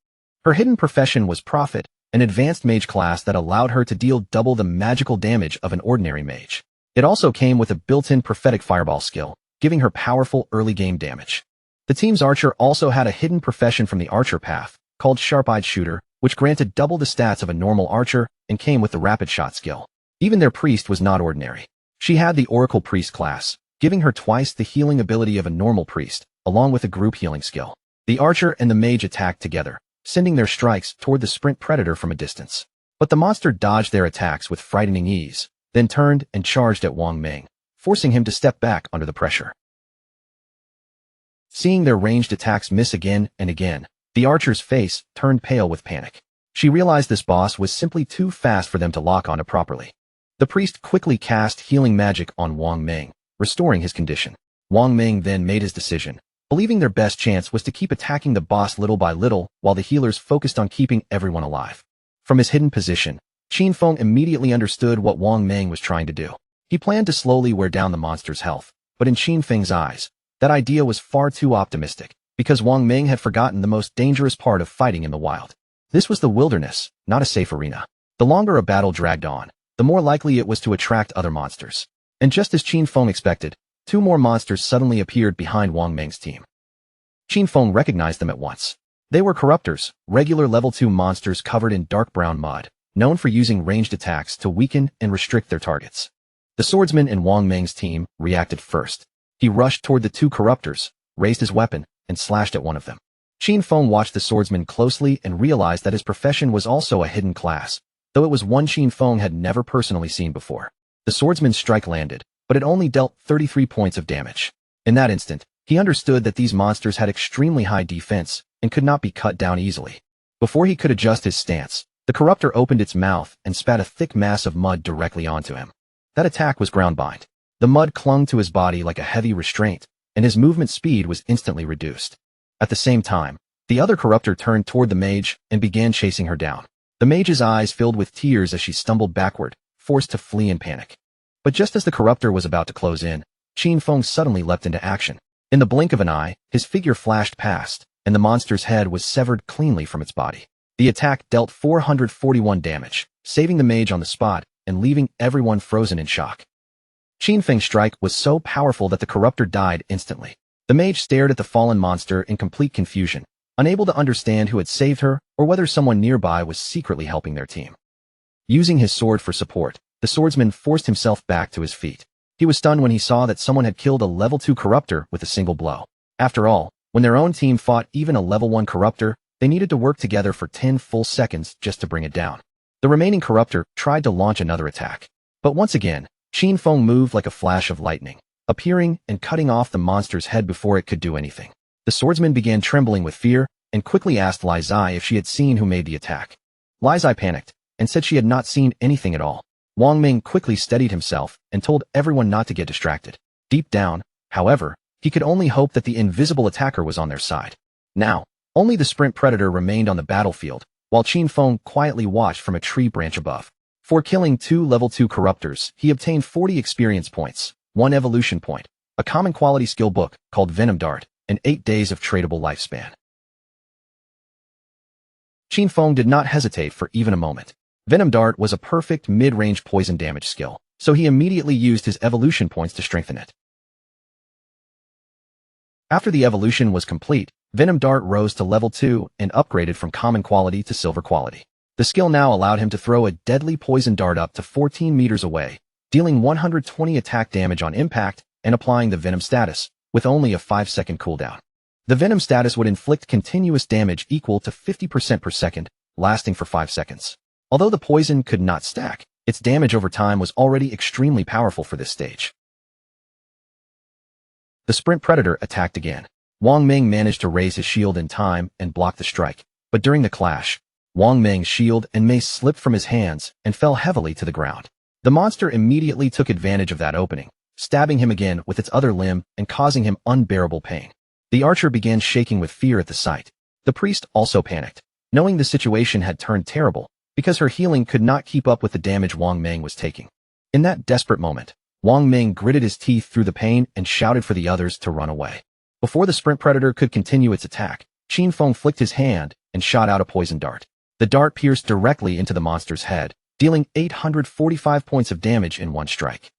Her hidden profession was Prophet, an advanced mage class that allowed her to deal double the magical damage of an ordinary mage. It also came with a built-in prophetic fireball skill, giving her powerful early-game damage. The team's archer also had a hidden profession from the archer path, called Sharp-Eyed Shooter, which granted double the stats of a normal archer and came with the rapid shot skill. Even their priest was not ordinary. She had the Oracle Priest class, giving her twice the healing ability of a normal priest, along with a group healing skill. The archer and the mage attacked together, sending their strikes toward the sprint predator from a distance. But the monster dodged their attacks with frightening ease, then turned and charged at Wang Ming, forcing him to step back under the pressure. Seeing their ranged attacks miss again and again, the archer's face turned pale with panic. She realized this boss was simply too fast for them to lock onto properly. The priest quickly cast healing magic on Wang Ming, restoring his condition. Wang Ming then made his decision, believing their best chance was to keep attacking the boss little by little while the healers focused on keeping everyone alive. From his hidden position, Qin Feng immediately understood what Wang Ming was trying to do. He planned to slowly wear down the monster's health, but in Qin Feng's eyes, that idea was far too optimistic, because Wang Ming had forgotten the most dangerous part of fighting in the wild. This was the wilderness, not a safe arena. The longer a battle dragged on, the more likely it was to attract other monsters. And just as Qin Feng expected, 2 more monsters suddenly appeared behind Wang Ming's team. Qin Feng recognized them at once. They were corruptors, regular level 2 monsters covered in dark brown mud, known for using ranged attacks to weaken and restrict their targets. The swordsman in Wang Meng's team reacted first. He rushed toward the two corruptors, raised his weapon, and slashed at one of them. Qin Feng watched the swordsman closely and realized that his profession was also a hidden class, though it was one Qin Feng had never personally seen before. The swordsman's strike landed, but it only dealt 33 points of damage. In that instant, he understood that these monsters had extremely high defense and could not be cut down easily. Before he could adjust his stance, the corruptor opened its mouth and spat a thick mass of mud directly onto him. That attack was ground-bind. The mud clung to his body like a heavy restraint, and his movement speed was instantly reduced. At the same time, the other corruptor turned toward the mage and began chasing her down. The mage's eyes filled with tears as she stumbled backward, forced to flee in panic. But just as the corruptor was about to close in, Qin Feng suddenly leapt into action. In the blink of an eye, his figure flashed past, and the monster's head was severed cleanly from its body. The attack dealt 441 damage, saving the mage on the spot and leaving everyone frozen in shock. Qin Feng's strike was so powerful that the corruptor died instantly. The mage stared at the fallen monster in complete confusion, unable to understand who had saved her or whether someone nearby was secretly helping their team. Using his sword for support, the swordsman forced himself back to his feet. He was stunned when he saw that someone had killed a level 2 corruptor with a single blow. After all, when their own team fought even a level 1 corruptor, they needed to work together for 10 full seconds just to bring it down. The remaining corruptor tried to launch another attack. But once again, Qin Feng moved like a flash of lightning, appearing and cutting off the monster's head before it could do anything. The swordsman began trembling with fear and quickly asked Li Zai if she had seen who made the attack. Li Zai panicked and said she had not seen anything at all. Wang Ming quickly steadied himself and told everyone not to get distracted. Deep down, however, he could only hope that the invisible attacker was on their side. Now, only the sprint predator remained on the battlefield, while Qin Feng quietly watched from a tree branch above. For killing 2 level 2 corruptors, he obtained 40 experience points, 1 evolution point, a common quality skill book called Venom Dart, and 8 days of tradable lifespan. Qin Feng did not hesitate for even a moment. Venom Dart was a perfect mid-range poison damage skill, so he immediately used his evolution points to strengthen it. After the evolution was complete, Venom Dart rose to level 2 and upgraded from common quality to silver quality. The skill now allowed him to throw a deadly poison dart up to 14 meters away, dealing 120 attack damage on impact and applying the Venom status, with only a 5-second cooldown. The Venom status would inflict continuous damage equal to 50% per second, lasting for 5 seconds. Although the poison could not stack, its damage over time was already extremely powerful for this stage. The sprint predator attacked again. Wang Ming managed to raise his shield in time and block the strike, but during the clash, Wang Ming's shield and mace slipped from his hands and fell heavily to the ground. The monster immediately took advantage of that opening, stabbing him again with its other limb and causing him unbearable pain. The archer began shaking with fear at the sight. The priest also panicked, knowing the situation had turned terrible, because her healing could not keep up with the damage Wang Ming was taking. In that desperate moment, Wang Ming gritted his teeth through the pain and shouted for the others to run away. Before the sprint predator could continue its attack, Qin Feng flicked his hand and shot out a poison dart. The dart pierced directly into the monster's head, dealing 845 points of damage in one strike.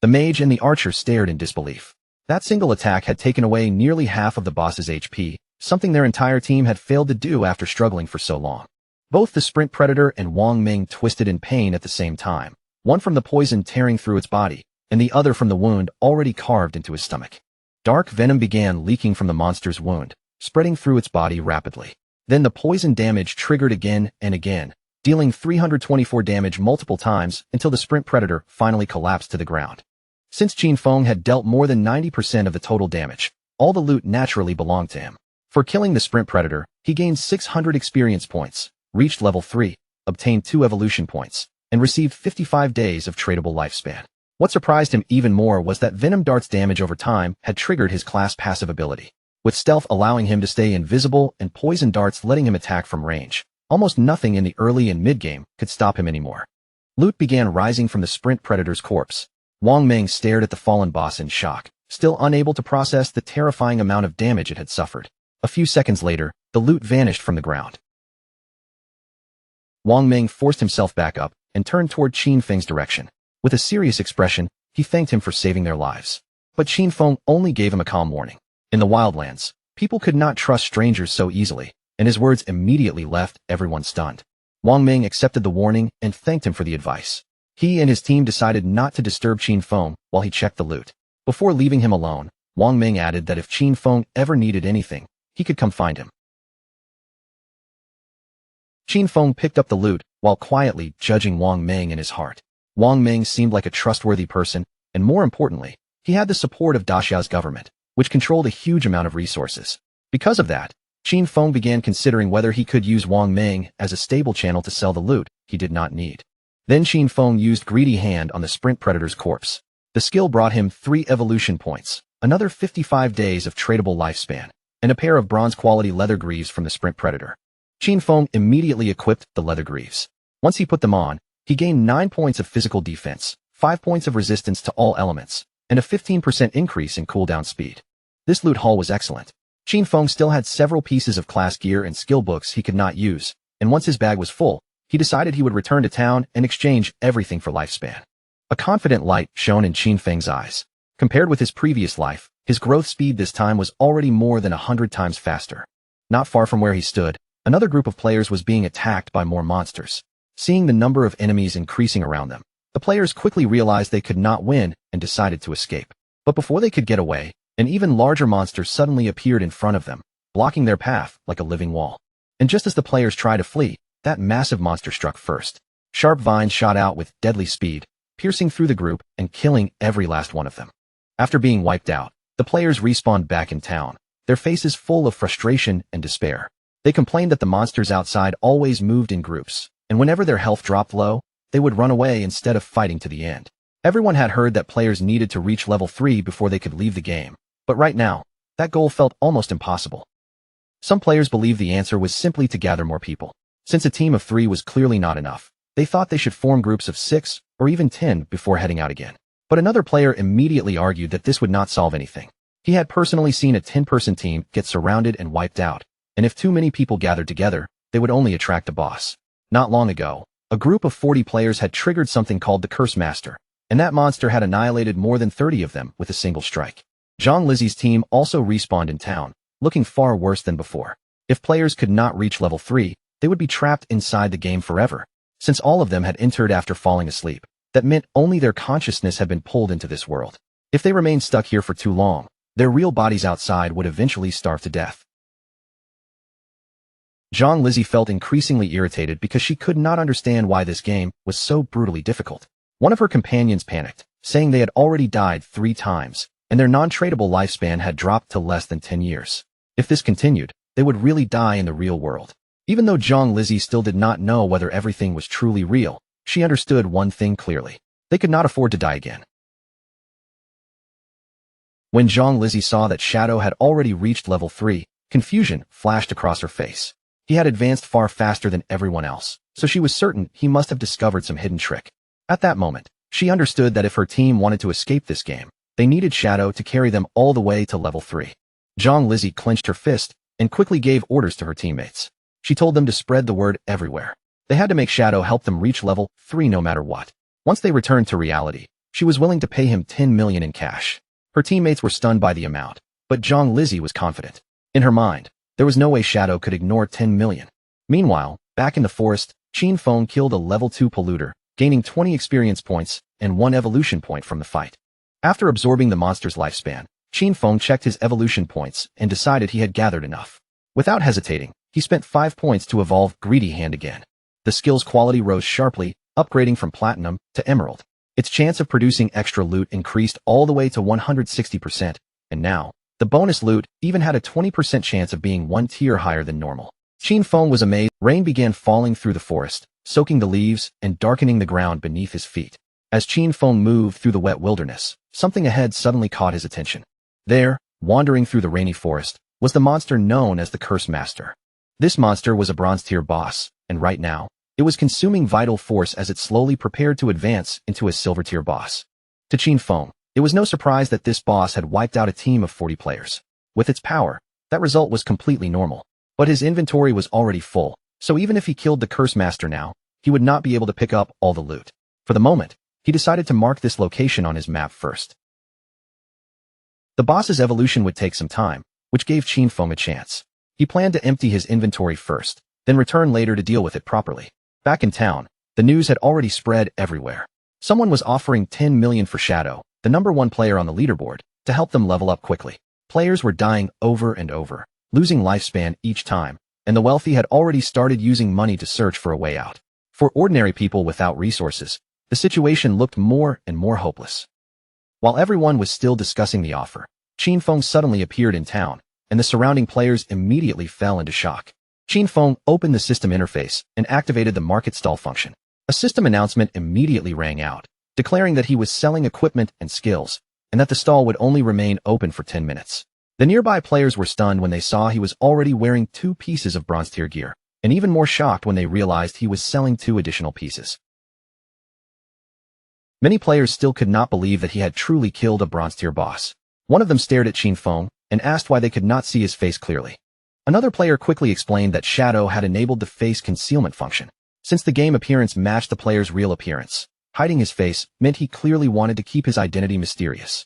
The mage and the archer stared in disbelief. That single attack had taken away nearly half of the boss's HP, something their entire team had failed to do after struggling for so long. Both the sprint predator and Wang Ming twisted in pain at the same time, one from the poison tearing through its body, and the other from the wound already carved into his stomach. Dark venom began leaking from the monster's wound, spreading through its body rapidly. Then the poison damage triggered again and again, dealing 324 damage multiple times until the sprint predator finally collapsed to the ground. Since Qin Feng had dealt more than 90% of the total damage, all the loot naturally belonged to him. For killing the sprint predator, he gained 600 experience points, reached level 3, obtained 2 evolution points, and received 55 days of tradable lifespan. What surprised him even more was that Venom Dart's damage over time had triggered his class passive ability, with stealth allowing him to stay invisible and poison darts letting him attack from range. Almost nothing in the early and mid-game could stop him anymore. Loot began rising from the sprint predator's corpse. Wang Ming stared at the fallen boss in shock, still unable to process the terrifying amount of damage it had suffered. A few seconds later, the loot vanished from the ground. Wang Ming forced himself back up and turned toward Qin Feng's direction. With a serious expression, he thanked him for saving their lives. But Qin Feng only gave him a calm warning. In the wildlands, people could not trust strangers so easily, and his words immediately left everyone stunned. Wang Ming accepted the warning and thanked him for the advice. He and his team decided not to disturb Qin Feng while he checked the loot. Before leaving him alone, Wang Ming added that if Qin Feng ever needed anything, he could come find him. Qin Feng picked up the loot while quietly judging Wang Ming in his heart. Wang Ming seemed like a trustworthy person, and more importantly, he had the support of Daxia's government, which controlled a huge amount of resources. Because of that, Qin Feng began considering whether he could use Wang Ming as a stable channel to sell the loot he did not need. Then Qin Feng used Greedy Hand on the Sprint Predator's corpse. The skill brought him 3 evolution points, another 55 days of tradable lifespan, and a pair of bronze-quality leather greaves from the Sprint Predator. Qin Feng immediately equipped the leather greaves. Once he put them on, he gained 9 points of physical defense, 5 points of resistance to all elements, and a 15% increase in cooldown speed. This loot haul was excellent. Qin Feng still had several pieces of class gear and skill books he could not use, and once his bag was full, he decided he would return to town and exchange everything for lifespan. A confident light shone in Qin Feng's eyes. Compared with his previous life, his growth speed this time was already more than 100 times faster. Not far from where he stood, another group of players was being attacked by more monsters. Seeing the number of enemies increasing around them, the players quickly realized they could not win and decided to escape. But before they could get away, an even larger monster suddenly appeared in front of them, blocking their path like a living wall. And just as the players tried to flee, that massive monster struck first. Sharp vines shot out with deadly speed, piercing through the group and killing every last one of them. After being wiped out, the players respawned back in town, their faces full of frustration and despair. They complained that the monsters outside always moved in groups, and whenever their health dropped low, they would run away instead of fighting to the end. Everyone had heard that players needed to reach level 3 before they could leave the game, but right now, that goal felt almost impossible. Some players believed the answer was simply to gather more people. Since a team of 3 was clearly not enough, they thought they should form groups of 6 or even 10 before heading out again. But another player immediately argued that this would not solve anything. He had personally seen a 10-person team get surrounded and wiped out, and if too many people gathered together, they would only attract a boss. Not long ago, a group of 40 players had triggered something called the Curse Master, and that monster had annihilated more than 30 of them with a single strike. Zhang Lizi's team also respawned in town, looking far worse than before. If players could not reach level 3, they would be trapped inside the game forever. Since all of them had entered after falling asleep, that meant only their consciousness had been pulled into this world. If they remained stuck here for too long, their real bodies outside would eventually starve to death. Zhang Lizi felt increasingly irritated because she could not understand why this game was so brutally difficult. One of her companions panicked, saying they had already died 3 times, and their non-tradable lifespan had dropped to less than 10 years. If this continued, they would really die in the real world. Even though Zhang Lizi still did not know whether everything was truly real, she understood one thing clearly. They could not afford to die again. When Zhang Lizi saw that Shadow had already reached level 3, confusion flashed across her face. He had advanced far faster than everyone else, so she was certain he must have discovered some hidden trick. At that moment, she understood that if her team wanted to escape this game, they needed Shadow to carry them all the way to level 3. Zhang Lizi clenched her fist and quickly gave orders to her teammates. She told them to spread the word everywhere. They had to make Shadow help them reach level 3 no matter what. Once they returned to reality, she was willing to pay him 10 million in cash. Her teammates were stunned by the amount, but Zhang Lizi was confident. In her mind, there was no way Shadow could ignore 10 million. Meanwhile, back in the forest, Qin Feng killed a level 2 polluter, gaining 20 experience points and 1 evolution point from the fight. After absorbing the monster's lifespan, Qin Feng checked his evolution points and decided he had gathered enough. Without hesitating, he spent 5 points to evolve Greedy Hand again. The skill's quality rose sharply, upgrading from Platinum to Emerald. Its chance of producing extra loot increased all the way to 160%, and now, the bonus loot even had a 20% chance of being 1 tier higher than normal. Qin Feng was amazed. Rain began falling through the forest, soaking the leaves and darkening the ground beneath his feet. As Qin Feng moved through the wet wilderness, something ahead suddenly caught his attention. There, wandering through the rainy forest, was the monster known as the Curse Master. This monster was a bronze tier boss, and right now, it was consuming vital force as it slowly prepared to advance into a silver tier boss. To Qin Feng, it was no surprise that this boss had wiped out a team of 40 players. With its power, that result was completely normal. But his inventory was already full, so even if he killed the Curse Master now, he would not be able to pick up all the loot. For the moment, he decided to mark this location on his map first. The boss's evolution would take some time, which gave Qin Feng a chance. He planned to empty his inventory first, then return later to deal with it properly. Back in town, the news had already spread everywhere. Someone was offering 10 million for Shadow, the #1 player on the leaderboard, to help them level up quickly. Players were dying over and over, losing lifespan each time, and the wealthy had already started using money to search for a way out. For ordinary people without resources, the situation looked more and more hopeless. While everyone was still discussing the offer, Qin Feng suddenly appeared in town, and the surrounding players immediately fell into shock. Qin Feng opened the system interface and activated the market stall function. A system announcement immediately rang out, declaring that he was selling equipment and skills, and that the stall would only remain open for 10 minutes. The nearby players were stunned when they saw he was already wearing 2 pieces of bronze tier gear, and even more shocked when they realized he was selling 2 additional pieces. Many players still could not believe that he had truly killed a bronze tier boss. One of them stared at Qin Feng and asked why they could not see his face clearly. Another player quickly explained that Shadow had enabled the face concealment function. Since the game appearance matched the player's real appearance, hiding his face meant he clearly wanted to keep his identity mysterious.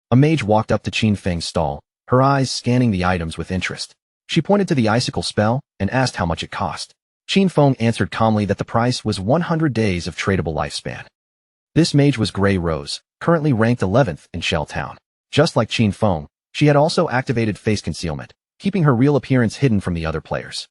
A mage walked up to Qin Feng's stall, her eyes scanning the items with interest. She pointed to the icicle spell and asked how much it cost. Qin Feng answered calmly that the price was 100 days of tradable lifespan. This mage was Grey Rose, currently ranked 11th in Shell Town. Just like Qin Feng, she had also activated face concealment, keeping her real appearance hidden from the other players.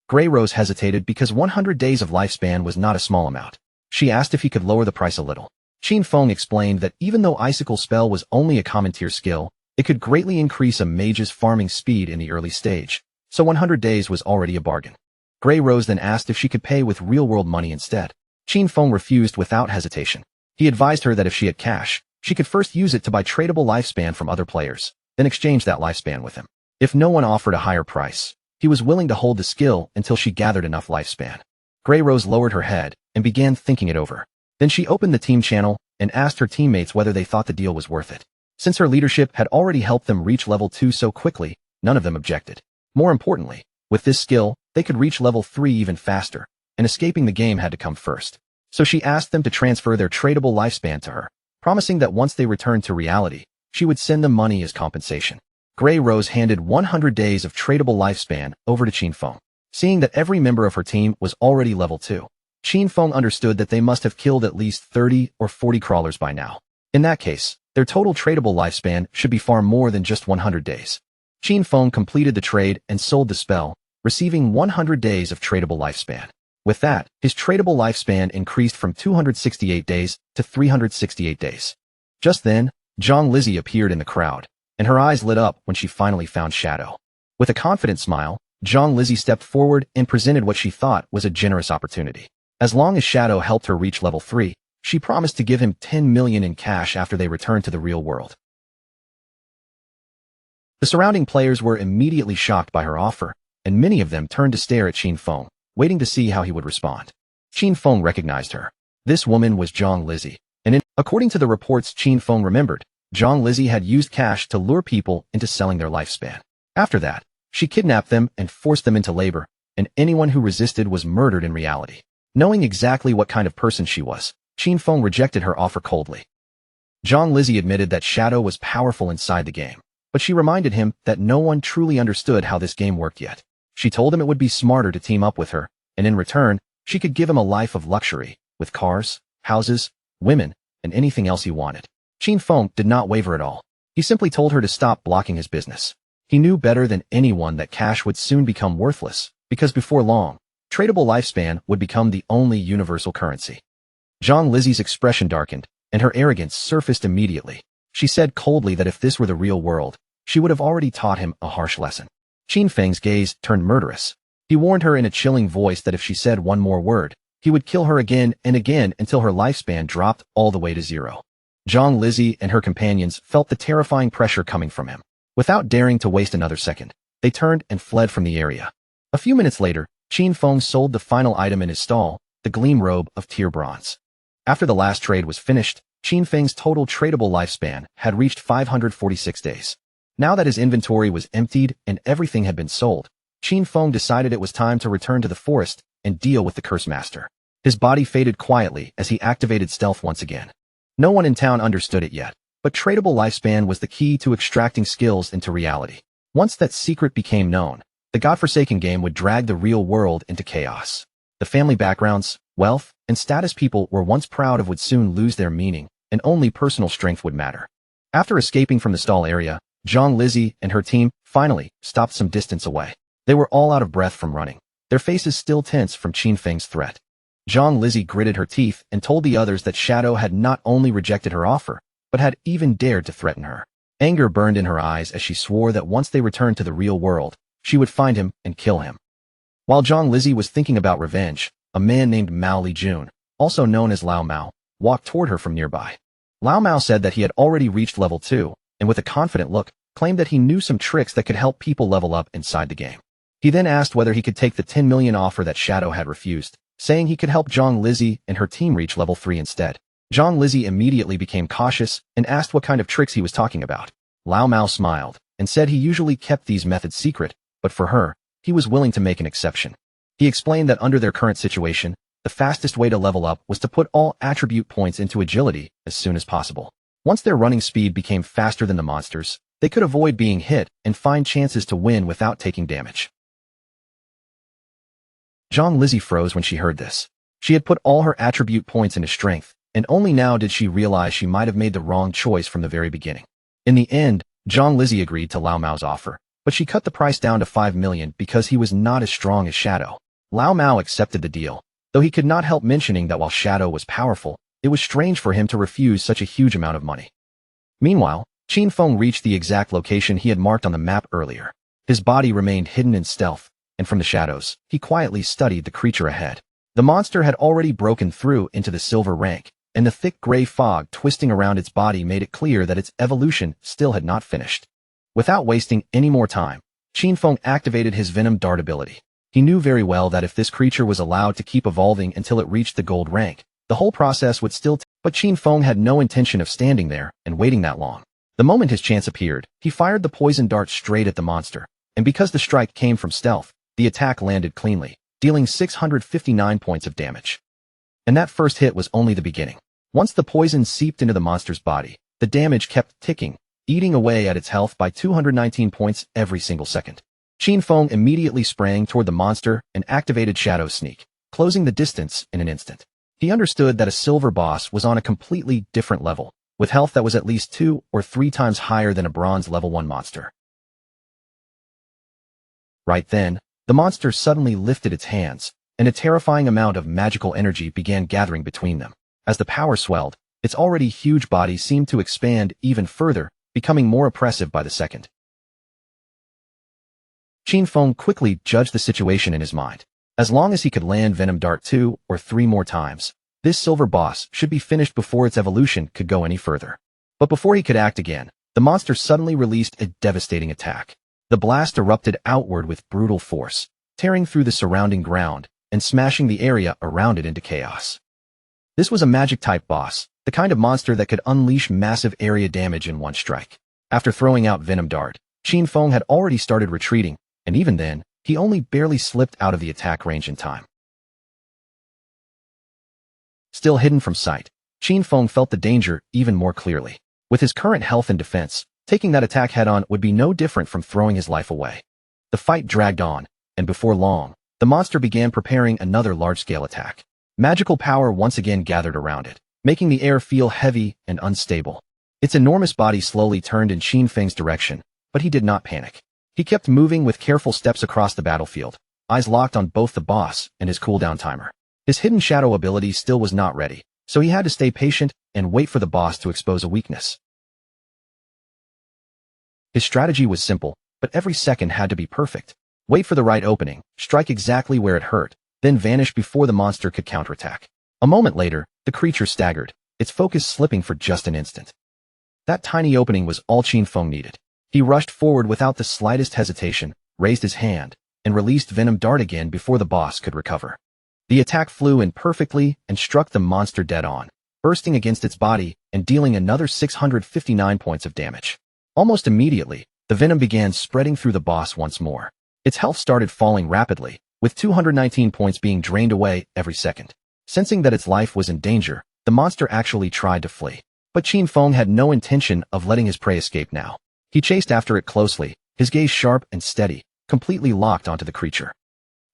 Grey Rose hesitated because 100 days of lifespan was not a small amount. She asked if he could lower the price a little. Qin Feng explained that even though Icicle Spell was only a common tier skill, it could greatly increase a mage's farming speed in the early stage, so 100 days was already a bargain. Grey Rose then asked if she could pay with real-world money instead. Qin Feng refused without hesitation. He advised her that if she had cash, she could first use it to buy tradable lifespan from other players, then exchange that lifespan with him. If no one offered a higher price, he was willing to hold the skill until she gathered enough lifespan. Grey Rose lowered her head and began thinking it over. Then she opened the team channel and asked her teammates whether they thought the deal was worth it. Since her leadership had already helped them reach level 2 so quickly, none of them objected. More importantly, with this skill, they could reach level 3 even faster, and escaping the game had to come first. So she asked them to transfer their tradable lifespan to her, promising that once they returned to reality, she would send them money as compensation. Grey Rose handed 100 days of tradable lifespan over to Qin Feng. Seeing that every member of her team was already level 2, Qin Feng understood that they must have killed at least 30 or 40 crawlers by now. In that case, their total tradable lifespan should be far more than just 100 days. Qin Feng completed the trade and sold the spell, receiving 100 days of tradable lifespan. With that, his tradable lifespan increased from 268 days to 368 days. Just then, Zhang Lizzie appeared in the crowd, and her eyes lit up when she finally found Shadow. With a confident smile, Zhang Lizzie stepped forward and presented what she thought was a generous opportunity. As long as Shadow helped her reach level 3, she promised to give him 10 million in cash after they returned to the real world. The surrounding players were immediately shocked by her offer, and many of them turned to stare at Qin Feng, waiting to see how he would respond. Qin Feng recognized her. This woman was Zhang Lizzie, and according to the reports Qin Feng remembered, Zhang Lizzie had used cash to lure people into selling their lifespan. After that, she kidnapped them and forced them into labor, and anyone who resisted was murdered in reality. Knowing exactly what kind of person she was, Qin Feng rejected her offer coldly. Zhang Lizzie admitted that Shadow was powerful inside the game, but she reminded him that no one truly understood how this game worked yet. She told him it would be smarter to team up with her, and in return, she could give him a life of luxury, with cars, houses, women, and anything else he wanted. Qin Feng did not waver at all. He simply told her to stop blocking his business. He knew better than anyone that cash would soon become worthless, because before long, tradable lifespan would become the only universal currency. Zhang Lizzie's expression darkened, and her arrogance surfaced immediately. She said coldly that if this were the real world, she would have already taught him a harsh lesson. Qin Feng's gaze turned murderous. He warned her in a chilling voice that if she said one more word, he would kill her again and again until her lifespan dropped all the way to 0. Zhang Lizzie and her companions felt the terrifying pressure coming from him. Without daring to waste another second, they turned and fled from the area. A few minutes later, Qin Feng sold the final item in his stall, the Gleam Robe of Tier Bronze. After the last trade was finished, Qin Feng's total tradable lifespan had reached 546 days. Now that his inventory was emptied and everything had been sold, Qin Feng decided it was time to return to the forest and deal with the Curse Master. His body faded quietly as he activated stealth once again. No one in town understood it yet, but tradable lifespan was the key to extracting skills into reality. Once that secret became known, the godforsaken game would drag the real world into chaos. The family backgrounds, wealth, and status people were once proud of would soon lose their meaning, and only personal strength would matter. After escaping from the stall area, Zhang Lizzie and her team finally stopped some distance away. They were all out of breath from running, their faces still tense from Qin Feng's threat. Zhang Lizzie gritted her teeth and told the others that Shadow had not only rejected her offer, but had even dared to threaten her. Anger burned in her eyes as she swore that once they returned to the real world, she would find him and kill him. While Zhang Lizzie was thinking about revenge, a man named Mao Lijun, also known as Lao Mao, walked toward her from nearby. Lao Mao said that he had already reached level 2, and with a confident look, claimed that he knew some tricks that could help people level up inside the game. He then asked whether he could take the 10 million offer that Shadow had refused, saying he could help Zhang Lizzie and her team reach level 3 instead. Zhang Lizzie immediately became cautious and asked what kind of tricks he was talking about. Lao Mao smiled and said he usually kept these methods secret, but for her, he was willing to make an exception. He explained that under their current situation, the fastest way to level up was to put all attribute points into agility as soon as possible. Once their running speed became faster than the monsters, they could avoid being hit and find chances to win without taking damage. Zhang Lizzie froze when she heard this. She had put all her attribute points into strength, and only now did she realize she might have made the wrong choice from the very beginning. In the end, Zhang Lizzie agreed to Lao Mao's offer, but she cut the price down to 5 million because he was not as strong as Shadow. Lao Mao accepted the deal, though he could not help mentioning that while Shadow was powerful, it was strange for him to refuse such a huge amount of money. Meanwhile, Qin Feng reached the exact location he had marked on the map earlier. His body remained hidden in stealth, and from the shadows, he quietly studied the creature ahead. The monster had already broken through into the silver rank, and the thick gray fog twisting around its body made it clear that its evolution still had not finished. Without wasting any more time, Qin Feng activated his venom dart ability. He knew very well that if this creature was allowed to keep evolving until it reached the gold rank, the whole process would still but Qin Feng had no intention of standing there and waiting that long. The moment his chance appeared, he fired the poison dart straight at the monster, and because the strike came from stealth, the attack landed cleanly, dealing 659 points of damage. And that first hit was only the beginning. Once the poison seeped into the monster's body, the damage kept ticking, eating away at its health by 219 points every single second. Qin Feng immediately sprang toward the monster and activated Shadow Sneak, closing the distance in an instant. He understood that a silver boss was on a completely different level, with health that was at least 2 or 3 times higher than a bronze level 1 monster. Right then, the monster suddenly lifted its hands, and a terrifying amount of magical energy began gathering between them. As the power swelled, its already huge body seemed to expand even further, becoming more oppressive by the second. Qin Feng quickly judged the situation in his mind. As long as he could land Venom Dart 2 or 3 more times, this silver boss should be finished before its evolution could go any further. But before he could act again, the monster suddenly released a devastating attack. The blast erupted outward with brutal force, tearing through the surrounding ground and smashing the area around it into chaos. This was a magic-type boss, the kind of monster that could unleash massive area damage in one strike. After throwing out Venom Dart, Qin Feng had already started retreating, and even then, he only barely slipped out of the attack range in time. Still hidden from sight, Qin Feng felt the danger even more clearly. With his current health and defense, taking that attack head-on would be no different from throwing his life away. The fight dragged on, and before long, the monster began preparing another large-scale attack. Magical power once again gathered around it, making the air feel heavy and unstable. Its enormous body slowly turned in Qin Feng's direction, but he did not panic. He kept moving with careful steps across the battlefield, eyes locked on both the boss and his cooldown timer. His hidden shadow ability still was not ready, so he had to stay patient and wait for the boss to expose a weakness. His strategy was simple, but every second had to be perfect. Wait for the right opening, strike exactly where it hurt, then vanish before the monster could counterattack. A moment later, the creature staggered, its focus slipping for just an instant. That tiny opening was all Qin Feng needed. He rushed forward without the slightest hesitation, raised his hand, and released Venom Dart again before the boss could recover. The attack flew in perfectly and struck the monster dead on, bursting against its body and dealing another 659 points of damage. Almost immediately, the venom began spreading through the boss once more. Its health started falling rapidly, with 219 points being drained away every second. Sensing that its life was in danger, the monster actually tried to flee. But Qin Feng had no intention of letting his prey escape now. He chased after it closely, his gaze sharp and steady, completely locked onto the creature.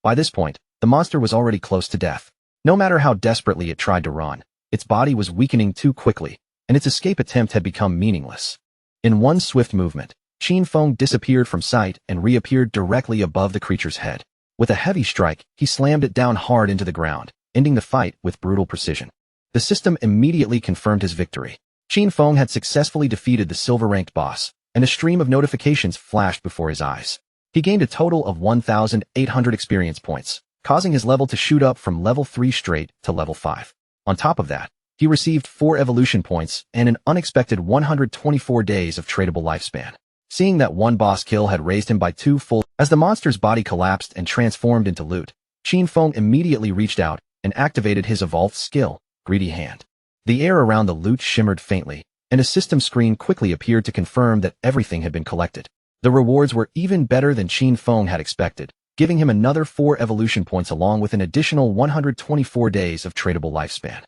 By this point, the monster was already close to death. No matter how desperately it tried to run, its body was weakening too quickly, and its escape attempt had become meaningless. In one swift movement, Qin Feng disappeared from sight and reappeared directly above the creature's head. With a heavy strike, he slammed it down hard into the ground, ending the fight with brutal precision. The system immediately confirmed his victory. Qin Feng had successfully defeated the silver-ranked boss, and a stream of notifications flashed before his eyes. He gained a total of 1,800 experience points, causing his level to shoot up from level 3 straight to level 5. On top of that, he received 4 evolution points and an unexpected 124 days of tradable lifespan. Seeing that one boss kill had raised him by 2 full. As the monster's body collapsed and transformed into loot, Qin Feng immediately reached out and activated his evolved skill, Greedy Hand. The air around the loot shimmered faintly, and a system screen quickly appeared to confirm that everything had been collected. The rewards were even better than Qin Feng had expected, giving him another 4 evolution points along with an additional 124 days of tradable lifespan.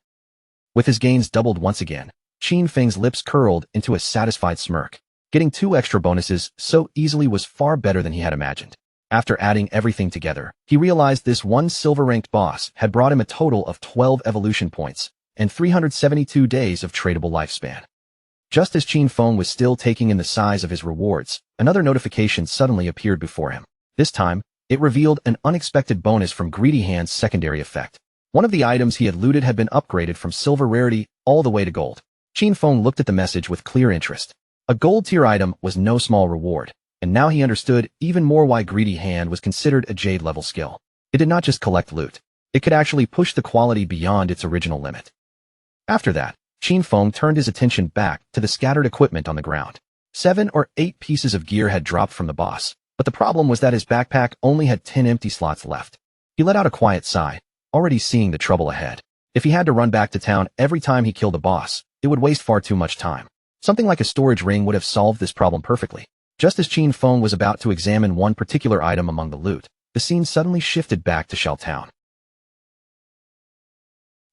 With his gains doubled once again, Qin Feng's lips curled into a satisfied smirk. Getting 2 extra bonuses so easily was far better than he had imagined. After adding everything together, he realized this one silver-ranked boss had brought him a total of 12 evolution points and 372 days of tradable lifespan. Just as Qin Feng was still taking in the size of his rewards, another notification suddenly appeared before him. This time, it revealed an unexpected bonus from Greedy Hand's secondary effect. One of the items he had looted had been upgraded from silver rarity all the way to gold. Qin Feng looked at the message with clear interest. A gold-tier item was no small reward, and now he understood even more why Greedy Hand was considered a Jade-level skill. It did not just collect loot. It could actually push the quality beyond its original limit. After that, Qin Feng turned his attention back to the scattered equipment on the ground. 7 or 8 pieces of gear had dropped from the boss, but the problem was that his backpack only had 10 empty slots left. He let out a quiet sigh, already seeing the trouble ahead. If he had to run back to town every time he killed a boss, it would waste far too much time. Something like a storage ring would have solved this problem perfectly. Just as Qin Feng was about to examine one particular item among the loot, the scene suddenly shifted back to Shell Town.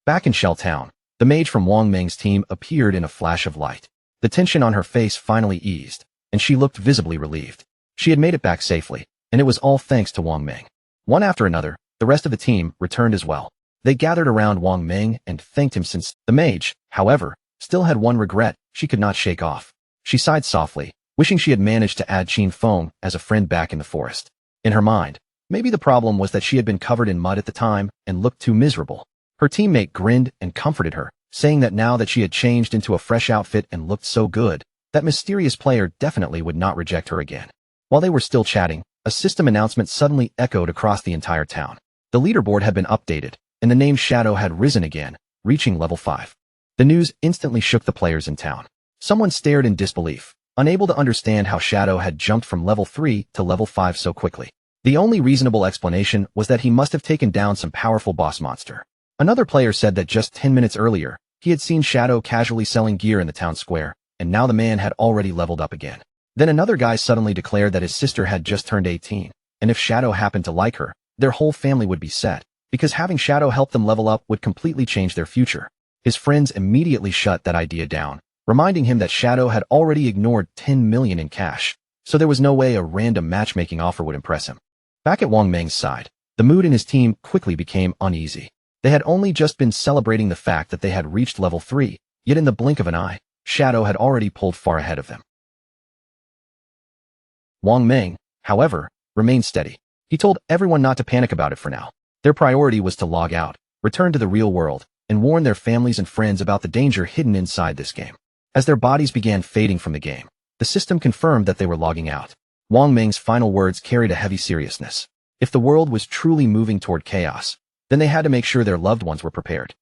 Back in Shell Town, the mage from Wang Meng's team appeared in a flash of light. The tension on her face finally eased, and she looked visibly relieved. She had made it back safely, and it was all thanks to Wang Meng. One after another, the rest of the team returned as well. They gathered around Wang Meng and thanked him since the mage, however, still had one regret she could not shake off. She sighed softly, wishing she had managed to add Qin Feng as a friend back in the forest. In her mind, maybe the problem was that she had been covered in mud at the time and looked too miserable. Her teammate grinned and comforted her, saying that now that she had changed into a fresh outfit and looked so good, that mysterious player definitely would not reject her again. While they were still chatting, a system announcement suddenly echoed across the entire town. The leaderboard had been updated, and the name Shadow had risen again, reaching level 5. The news instantly shook the players in town. Someone stared in disbelief, unable to understand how Shadow had jumped from level 3 to level 5 so quickly. The only reasonable explanation was that he must have taken down some powerful boss monster. Another player said that just 10 minutes earlier, he had seen Shadow casually selling gear in the town square, and now the man had already leveled up again. Then another guy suddenly declared that his sister had just turned 18, and if Shadow happened to like her, their whole family would be set, because having Shadow help them level up would completely change their future. His friends immediately shut that idea down, reminding him that Shadow had already ignored 10 million in cash, so there was no way a random matchmaking offer would impress him. Back at Wang Meng's side, the mood in his team quickly became uneasy. They had only just been celebrating the fact that they had reached level 3, yet in the blink of an eye, Shadow had already pulled far ahead of them. Wang Meng, however, remained steady. He told everyone not to panic about it for now. Their priority was to log out, return to the real world, and warn their families and friends about the danger hidden inside this game. As their bodies began fading from the game, the system confirmed that they were logging out. Wang Meng's final words carried a heavy seriousness. If the world was truly moving toward chaos, then they had to make sure their loved ones were prepared.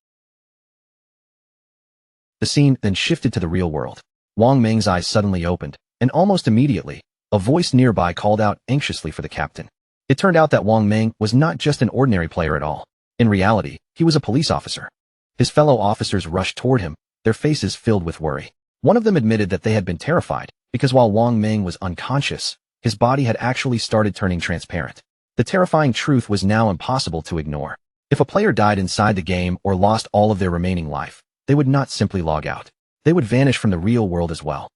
The scene then shifted to the real world. Wang Meng's eyes suddenly opened, and almost immediately, a voice nearby called out anxiously for the captain. It turned out that Wang Meng was not just an ordinary player at all. In reality, he was a police officer. His fellow officers rushed toward him, their faces filled with worry. One of them admitted that they had been terrified, because while Wang Meng was unconscious, his body had actually started turning transparent. The terrifying truth was now impossible to ignore. If a player died inside the game or lost all of their remaining life, they would not simply log out. They would vanish from the real world as well.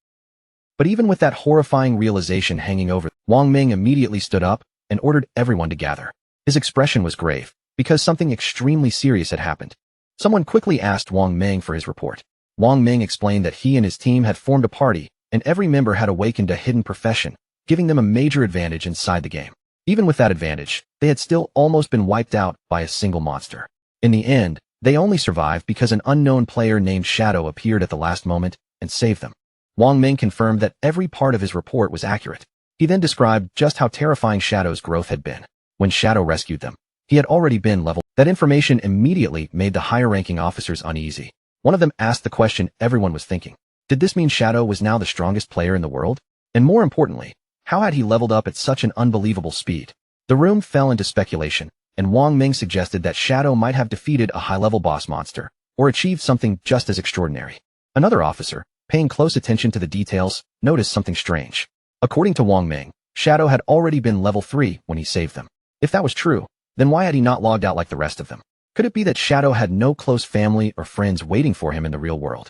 But even with that horrifying realization hanging over, Wang Ming immediately stood up and ordered everyone to gather. His expression was grave, because something extremely serious had happened. Someone quickly asked Wang Ming for his report. Wang Ming explained that he and his team had formed a party, and every member had awakened a hidden profession, giving them a major advantage inside the game. Even with that advantage, they had still almost been wiped out by a single monster. In the end, they only survived because an unknown player named Shadow appeared at the last moment and saved them. Wang Ming confirmed that every part of his report was accurate. He then described just how terrifying Shadow's growth had been. When Shadow rescued them, he had already been leveled. That information immediately made the higher-ranking officers uneasy. One of them asked the question everyone was thinking. Did this mean Shadow was now the strongest player in the world? And more importantly, how had he leveled up at such an unbelievable speed? The room fell into speculation, and Wang Ming suggested that Shadow might have defeated a high-level boss monster, or achieved something just as extraordinary. Another officer, paying close attention to the details, noticed something strange. According to Wang Ming, Shadow had already been level 3 when he saved them. If that was true, then why had he not logged out like the rest of them? Could it be that Shadow had no close family or friends waiting for him in the real world?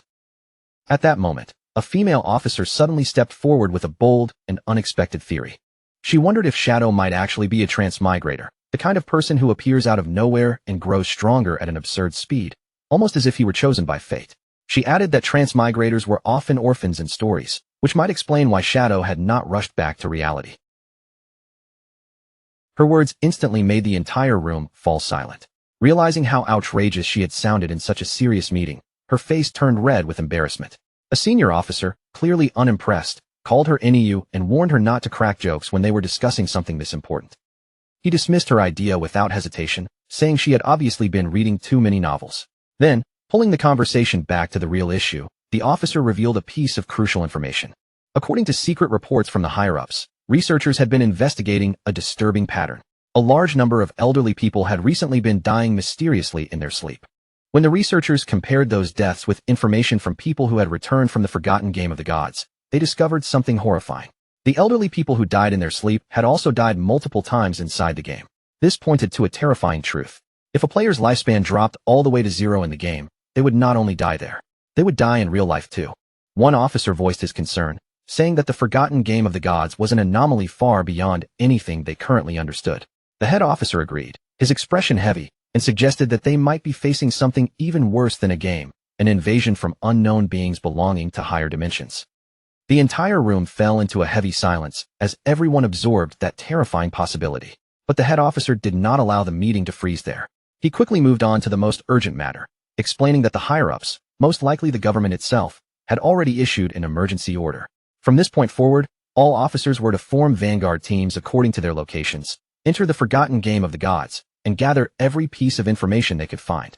At that moment, a female officer suddenly stepped forward with a bold and unexpected theory. She wondered if Shadow might actually be a transmigrator, the kind of person who appears out of nowhere and grows stronger at an absurd speed, almost as if he were chosen by fate. She added that transmigrators were often orphans in stories, which might explain why Shadow had not rushed back to reality. Her words instantly made the entire room fall silent. Realizing how outrageous she had sounded in such a serious meeting, her face turned red with embarrassment. A senior officer, clearly unimpressed, called her NEU and warned her not to crack jokes when they were discussing something this important. He dismissed her idea without hesitation, saying she had obviously been reading too many novels. Then, pulling the conversation back to the real issue, the officer revealed a piece of crucial information. According to secret reports from the higher-ups, researchers had been investigating a disturbing pattern. A large number of elderly people had recently been dying mysteriously in their sleep. When the researchers compared those deaths with information from people who had returned from the forgotten game of the gods, they discovered something horrifying. The elderly people who died in their sleep had also died multiple times inside the game. This pointed to a terrifying truth. If a player's lifespan dropped all the way to 0 in the game, they would not only die there, they would die in real life too. One officer voiced his concern, saying that the forgotten game of the gods was an anomaly far beyond anything they currently understood. The head officer agreed, his expression heavy, and suggested that they might be facing something even worse than a game, an invasion from unknown beings belonging to higher dimensions. The entire room fell into a heavy silence as everyone absorbed that terrifying possibility. But the head officer did not allow the meeting to freeze there. He quickly moved on to the most urgent matter, explaining that the higher-ups, most likely the government itself, had already issued an emergency order. From this point forward, all officers were to form vanguard teams according to their locations, enter the forgotten game of the gods, and gather every piece of information they could find.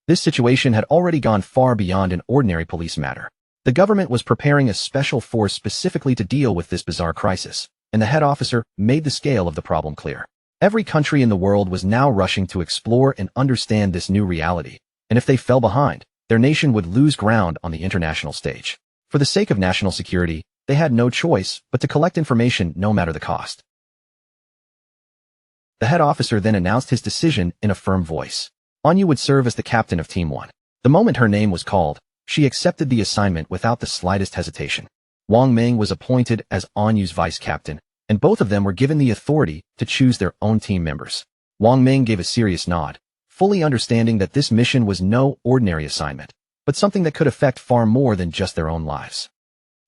This situation had already gone far beyond an ordinary police matter. The government was preparing a special force specifically to deal with this bizarre crisis, and the head officer made the scale of the problem clear. Every country in the world was now rushing to explore and understand this new reality, and if they fell behind, their nation would lose ground on the international stage. For the sake of national security, they had no choice but to collect information no matter the cost. The head officer then announced his decision in a firm voice. Anyu would serve as the captain of Team 1. The moment her name was called, she accepted the assignment without the slightest hesitation. Wang Ming was appointed as Anyu's vice captain, and both of them were given the authority to choose their own team members. Wang Ming gave a serious nod, fully understanding that this mission was no ordinary assignment, but something that could affect far more than just their own lives.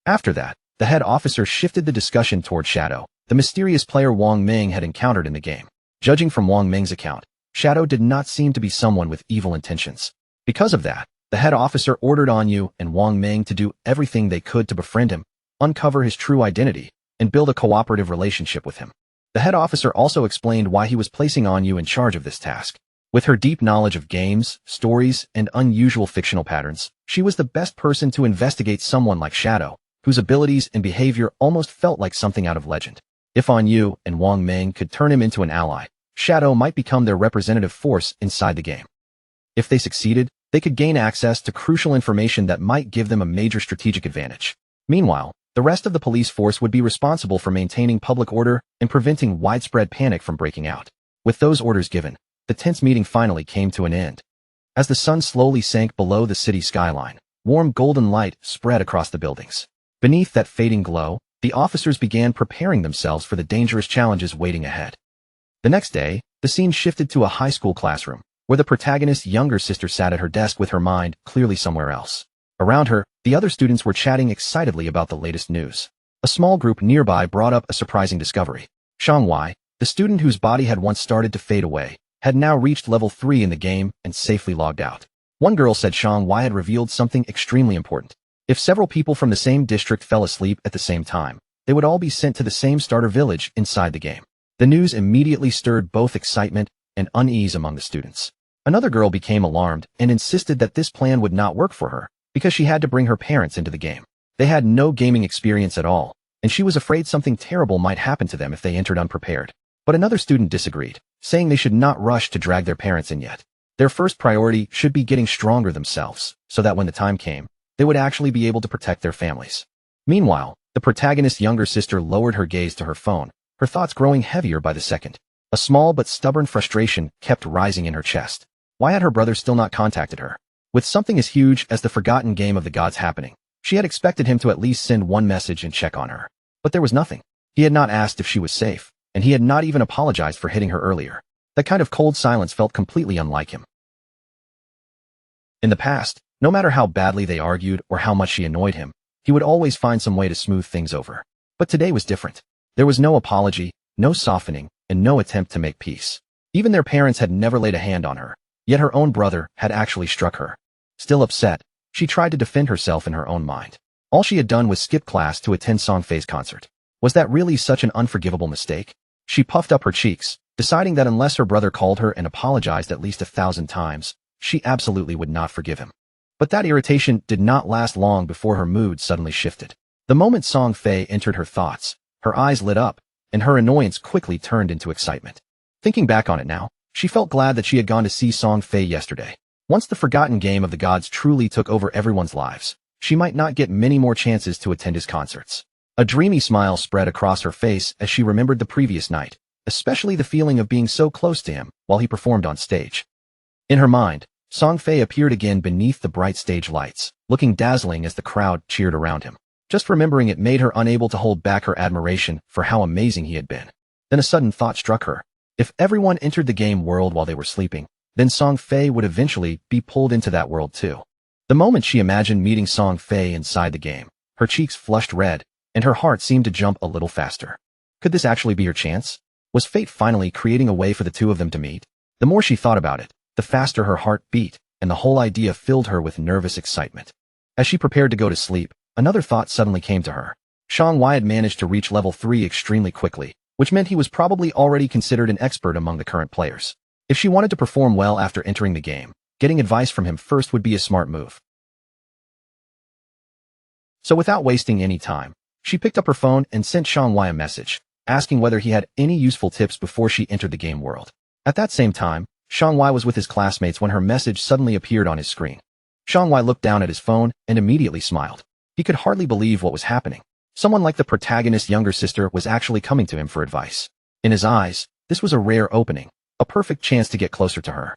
After that, the head officer shifted the discussion toward Shadow, the mysterious player Wang Ming had encountered in the game. Judging from Wang Ming's account, Shadow did not seem to be someone with evil intentions. Because of that, the head officer ordered Anyu and Wang Ming to do everything they could to befriend him, uncover his true identity, and build a cooperative relationship with him. The head officer also explained why he was placing Anyu in charge of this task. With her deep knowledge of games, stories, and unusual fictional patterns, she was the best person to investigate someone like Shadow, whose abilities and behavior almost felt like something out of legend. If Anyu and Wang Ming could turn him into an ally, Shadow might become their representative force inside the game. If they succeeded, they could gain access to crucial information that might give them a major strategic advantage. Meanwhile, the rest of the police force would be responsible for maintaining public order and preventing widespread panic from breaking out. With those orders given, the tense meeting finally came to an end. As the sun slowly sank below the city skyline, Warm golden light spread across the buildings. Beneath that fading glow, the officers began preparing themselves for the dangerous challenges waiting ahead. The next day, the scene shifted to a high school classroom, where the protagonist's younger sister sat at her desk with her mind clearly somewhere else. Around her, the other students were chatting excitedly about the latest news. A small group nearby brought up a surprising discovery. Xiangwei, the student whose body had once started to fade away, had now reached level 3 in the game and safely logged out. One girl said Xiangwei had revealed something extremely important. If several people from the same district fell asleep at the same time, they would all be sent to the same starter village inside the game. The news immediately stirred both excitement and unease among the students. Another girl became alarmed and insisted that this plan would not work for her, because she had to bring her parents into the game. They had no gaming experience at all, and she was afraid something terrible might happen to them if they entered unprepared. But another student disagreed, saying they should not rush to drag their parents in yet. Their first priority should be getting stronger themselves, so that when the time came, they would actually be able to protect their families. Meanwhile, the protagonist's younger sister lowered her gaze to her phone, her thoughts growing heavier by the second. A small but stubborn frustration kept rising in her chest. Why had her brother still not contacted her? With something as huge as the forgotten game of the gods happening, she had expected him to at least send one message and check on her. But there was nothing. He had not asked if she was safe, and he had not even apologized for hitting her earlier. That kind of cold silence felt completely unlike him. In the past, no matter how badly they argued or how much she annoyed him, he would always find some way to smooth things over. But today was different. There was no apology, no softening, and no attempt to make peace. Even their parents had never laid a hand on her, yet her own brother had actually struck her. Still upset, she tried to defend herself in her own mind. All she had done was skip class to attend Song Fei's concert. Was that really such an unforgivable mistake? She puffed up her cheeks, deciding that unless her brother called her and apologized at least 1,000 times, she absolutely would not forgive him. But that irritation did not last long before her mood suddenly shifted. The moment Song Fei entered her thoughts, her eyes lit up, and her annoyance quickly turned into excitement. Thinking back on it now, she felt glad that she had gone to see Song Fei yesterday. Once the forgotten game of the gods truly took over everyone's lives, she might not get many more chances to attend his concerts. A dreamy smile spread across her face as she remembered the previous night, especially the feeling of being so close to him while he performed on stage. In her mind, Song Fei appeared again beneath the bright stage lights, looking dazzling as the crowd cheered around him. Just remembering it made her unable to hold back her admiration for how amazing he had been. Then a sudden thought struck her. If everyone entered the game world while they were sleeping, then Song Fei would eventually be pulled into that world too. The moment she imagined meeting Song Fei inside the game, her cheeks flushed red, and her heart seemed to jump a little faster. Could this actually be her chance? Was fate finally creating a way for the two of them to meet? The more she thought about it, the faster her heart beat, and the whole idea filled her with nervous excitement. As she prepared to go to sleep, another thought suddenly came to her. Xiangwei had managed to reach level 3 extremely quickly, which meant he was probably already considered an expert among the current players. If she wanted to perform well after entering the game, getting advice from him first would be a smart move. So without wasting any time, she picked up her phone and sent Xiangwei a message, asking whether he had any useful tips before she entered the game world. At that same time, Xiangwei was with his classmates when her message suddenly appeared on his screen. Xiangwei looked down at his phone and immediately smiled. He could hardly believe what was happening. Someone like the protagonist's younger sister was actually coming to him for advice. In his eyes, this was a rare opening, a perfect chance to get closer to her.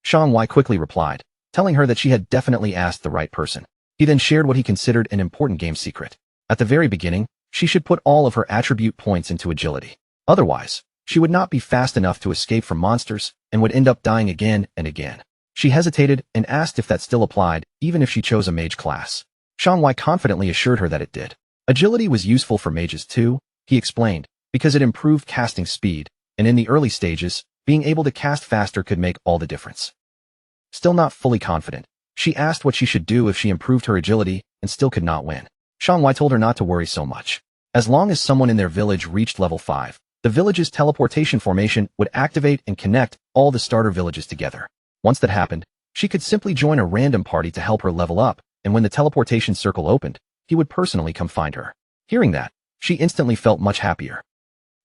Xiangwei quickly replied, telling her that she had definitely asked the right person. He then shared what he considered an important game secret. At the very beginning, she should put all of her attribute points into agility. Otherwise, she would not be fast enough to escape from monsters and would end up dying again and again. She hesitated and asked if that still applied, even if she chose a mage class. Xiangwei confidently assured her that it did. Agility was useful for mages too, he explained, because it improved casting speed, and in the early stages, being able to cast faster could make all the difference. Still not fully confident, she asked what she should do if she improved her agility and still could not win. Xiangwei told her not to worry so much. As long as someone in their village reached level 5, the village's teleportation formation would activate and connect all the starter villages together. Once that happened, she could simply join a random party to help her level up, and when the teleportation circle opened, he would personally come find her. Hearing that, she instantly felt much happier.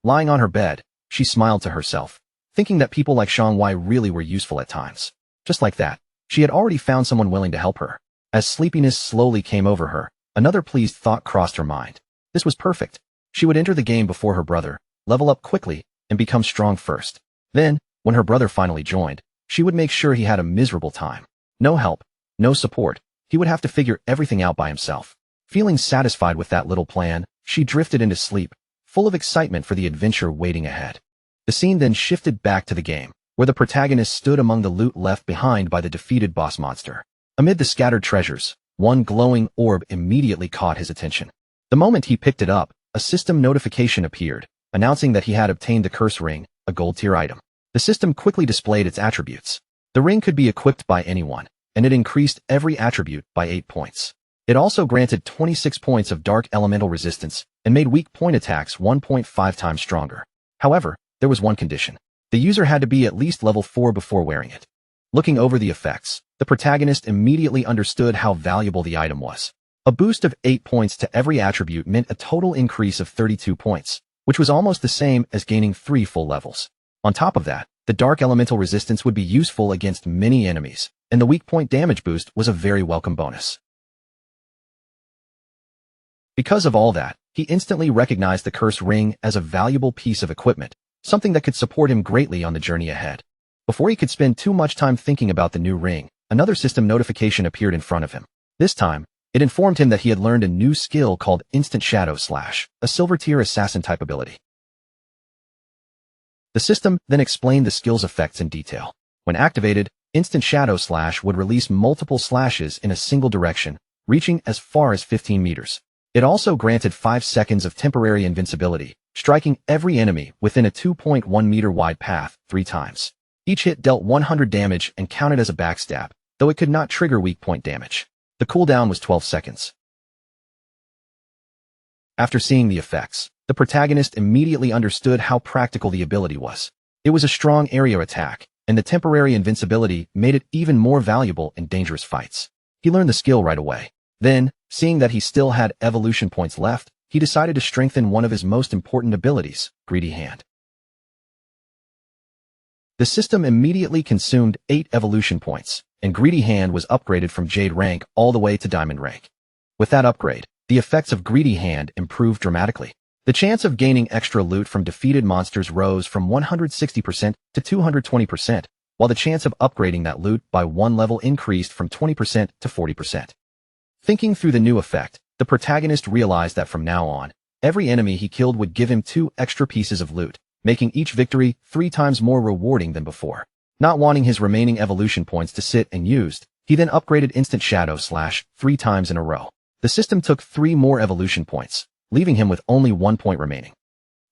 Lying on her bed, she smiled to herself, thinking that people like Xiangwei really were useful at times. Just like that, she had already found someone willing to help her. As sleepiness slowly came over her, another pleased thought crossed her mind. This was perfect. She would enter the game before her brother, level up quickly, and become strong first. Then, when her brother finally joined, she would make sure he had a miserable time. No help, no support. He would have to figure everything out by himself. Feeling satisfied with that little plan, she drifted into sleep, full of excitement for the adventure waiting ahead. The scene then shifted back to the game, where the protagonist stood among the loot left behind by the defeated boss monster. Amid the scattered treasures, one glowing orb immediately caught his attention. The moment he picked it up, a system notification appeared, announcing that he had obtained the curse ring, a gold-tier item. The system quickly displayed its attributes. The ring could be equipped by anyone, and it increased every attribute by 8 points. It also granted 26 points of dark elemental resistance and made weak point attacks 1.5 times stronger. However, there was one condition. The user had to be at least level 4 before wearing it. Looking over the effects, the protagonist immediately understood how valuable the item was. A boost of 8 points to every attribute meant a total increase of 32 points, which was almost the same as gaining 3 full levels. On top of that, the dark elemental resistance would be useful against many enemies, and the weak point damage boost was a very welcome bonus. Because of all that, he instantly recognized the curse ring as a valuable piece of equipment, something that could support him greatly on the journey ahead. Before he could spend too much time thinking about the new ring, another system notification appeared in front of him. This time, it informed him that he had learned a new skill called Instant Shadow Slash, a silver-tier assassin-type ability. The system then explained the skill's effects in detail. When activated, Instant Shadow Slash would release multiple slashes in a single direction, reaching as far as 15 meters. It also granted 5 seconds of temporary invincibility, striking every enemy within a 2.1 meter wide path 3 times. Each hit dealt 100 damage and counted as a backstab, though it could not trigger weak point damage. The cooldown was 12 seconds. After seeing the effects, the protagonist immediately understood how practical the ability was. It was a strong area attack, and the temporary invincibility made it even more valuable in dangerous fights. He learned the skill right away. Then, seeing that he still had evolution points left, he decided to strengthen one of his most important abilities, Greedy Hand. The system immediately consumed 8 evolution points, and Greedy Hand was upgraded from Jade rank all the way to Diamond rank. With that upgrade, the effects of Greedy Hand improved dramatically. The chance of gaining extra loot from defeated monsters rose from 160% to 220%, while the chance of upgrading that loot by 1 level increased from 20% to 40%. Thinking through the new effect, the protagonist realized that from now on, every enemy he killed would give him 2 extra pieces of loot, making each victory 3 times more rewarding than before. Not wanting his remaining evolution points to sit unused, he then upgraded Instant Shadow Slash 3 times in a row. The system took 3 more evolution points, leaving him with only 1 point remaining.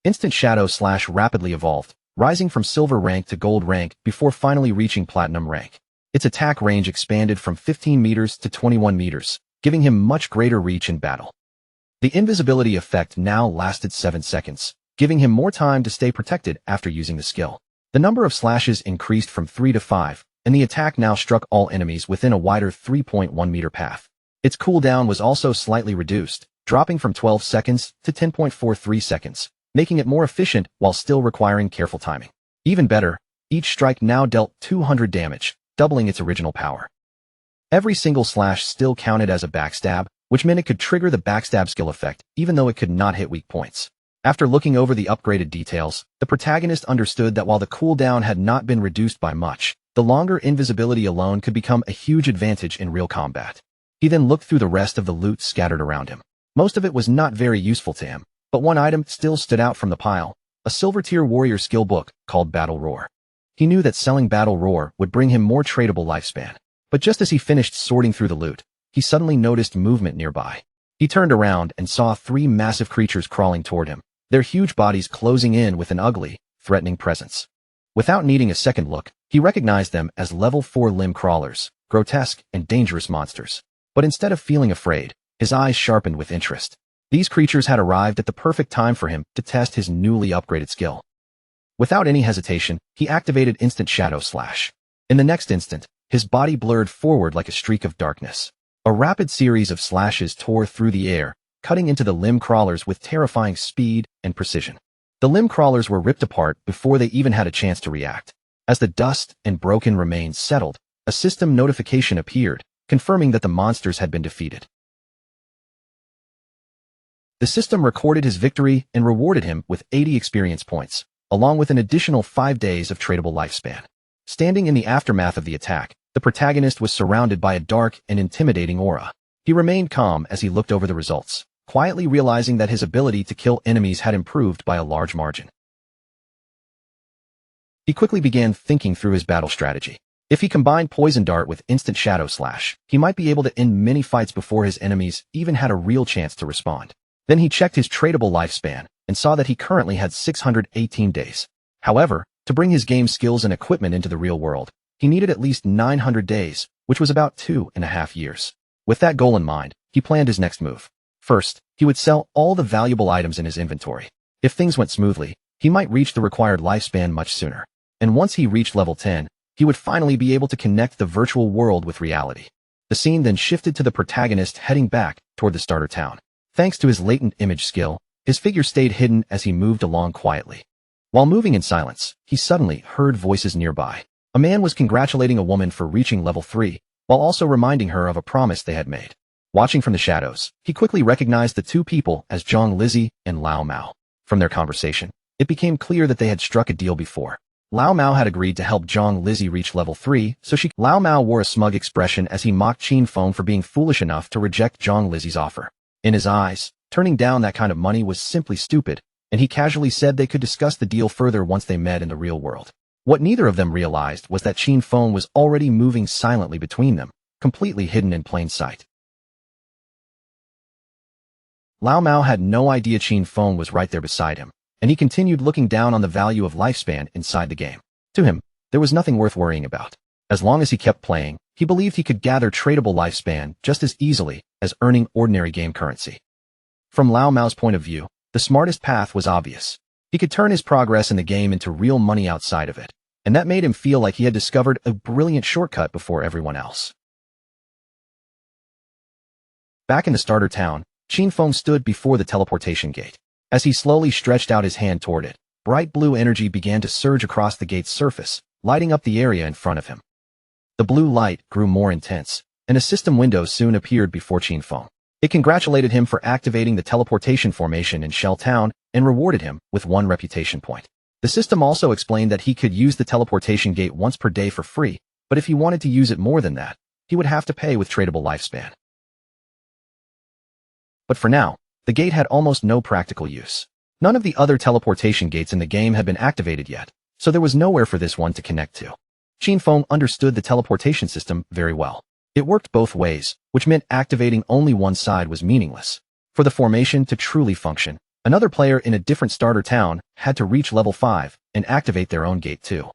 Instant Shadow Slash rapidly evolved, rising from silver rank to gold rank before finally reaching platinum rank. Its attack range expanded from 15 meters to 21 meters, giving him much greater reach in battle. The invisibility effect now lasted 7 seconds, giving him more time to stay protected after using the skill. The number of slashes increased from 3 to 5, and the attack now struck all enemies within a wider 3.1 meter path. Its cooldown was also slightly reduced, dropping from 12 seconds to 10.43 seconds, making it more efficient while still requiring careful timing. Even better, each strike now dealt 200 damage, doubling its original power. Every single slash still counted as a backstab, which meant it could trigger the backstab skill effect, even though it could not hit weak points. After looking over the upgraded details, the protagonist understood that while the cooldown had not been reduced by much, the longer invisibility alone could become a huge advantage in real combat. He then looked through the rest of the loot scattered around him. Most of it was not very useful to him, but one item still stood out from the pile, a silver-tier warrior skill book called Battle Roar. He knew that selling Battle Roar would bring him more tradable lifespan. But just as he finished sorting through the loot, he suddenly noticed movement nearby. He turned around and saw 3 massive creatures crawling toward him, their huge bodies closing in with an ugly, threatening presence. Without needing a second look, he recognized them as level 4 limb crawlers, grotesque and dangerous monsters. But instead of feeling afraid, his eyes sharpened with interest. These creatures had arrived at the perfect time for him to test his newly upgraded skill. Without any hesitation, he activated Instant Shadow Slash. In the next instant, his body blurred forward like a streak of darkness. A rapid series of slashes tore through the air, cutting into the limb crawlers with terrifying speed and precision. The limb crawlers were ripped apart before they even had a chance to react. As the dust and broken remains settled, a system notification appeared, confirming that the monsters had been defeated. The system recorded his victory and rewarded him with 80 experience points, along with an additional 5 days of tradable lifespan. Standing in the aftermath of the attack, The protagonist was surrounded by a dark and intimidating aura. He remained calm as he looked over the results, quietly realizing that his ability to kill enemies had improved by a large margin. He quickly began thinking through his battle strategy. If he combined Poison Dart with Instant Shadow Slash, he might be able to end many fights before his enemies even had a real chance to respond. Then he checked his tradable lifespan and saw that he currently had 618 days. However, to bring his game skills and equipment into the real world, he needed at least 900 days, which was about 2.5 years. With that goal in mind, he planned his next move. First, he would sell all the valuable items in his inventory. If things went smoothly, he might reach the required lifespan much sooner. And once he reached level 10, he would finally be able to connect the virtual world with reality. The scene then shifted to the protagonist heading back toward the starter town. Thanks to his latent image skill, his figure stayed hidden as he moved along quietly. While moving in silence, he suddenly heard voices nearby. A man was congratulating a woman for reaching level 3, while also reminding her of a promise they had made. Watching from the shadows, he quickly recognized the two people as Zhang Lizzie and Lao Mao. From their conversation, it became clear that they had struck a deal before. Lao Mao had agreed to help Zhang Lizzie reach level 3, so Lao Mao wore a smug expression as he mocked Qin Feng for being foolish enough to reject Zhang Lizzie's offer. In his eyes, turning down that kind of money was simply stupid, and he casually said they could discuss the deal further once they met in the real world. What neither of them realized was that Qin Feng was already moving silently between them, completely hidden in plain sight. Lao Mao had no idea Qin Feng was right there beside him, and he continued looking down on the value of lifespan inside the game. To him, there was nothing worth worrying about. As long as he kept playing, he believed he could gather tradable lifespan just as easily as earning ordinary game currency. From Lao Mao's point of view, the smartest path was obvious. He could turn his progress in the game into real money outside of it, and that made him feel like he had discovered a brilliant shortcut before everyone else. Back in the starter town, Qin Feng stood before the teleportation gate. As he slowly stretched out his hand toward it, bright blue energy began to surge across the gate's surface, lighting up the area in front of him. The blue light grew more intense, and a system window soon appeared before Qin Feng. It congratulated him for activating the teleportation formation in Shell Town and rewarded him with 1 reputation point. The system also explained that he could use the teleportation gate once per day for free, but if he wanted to use it more than that, he would have to pay with tradable lifespan. But for now, the gate had almost no practical use. None of the other teleportation gates in the game had been activated yet, so there was nowhere for this one to connect to. Qin Feng understood the teleportation system very well. It worked both ways, which meant activating only one side was meaningless. For the formation to truly function, another player in a different starter town had to reach level 5 and activate their own gate too.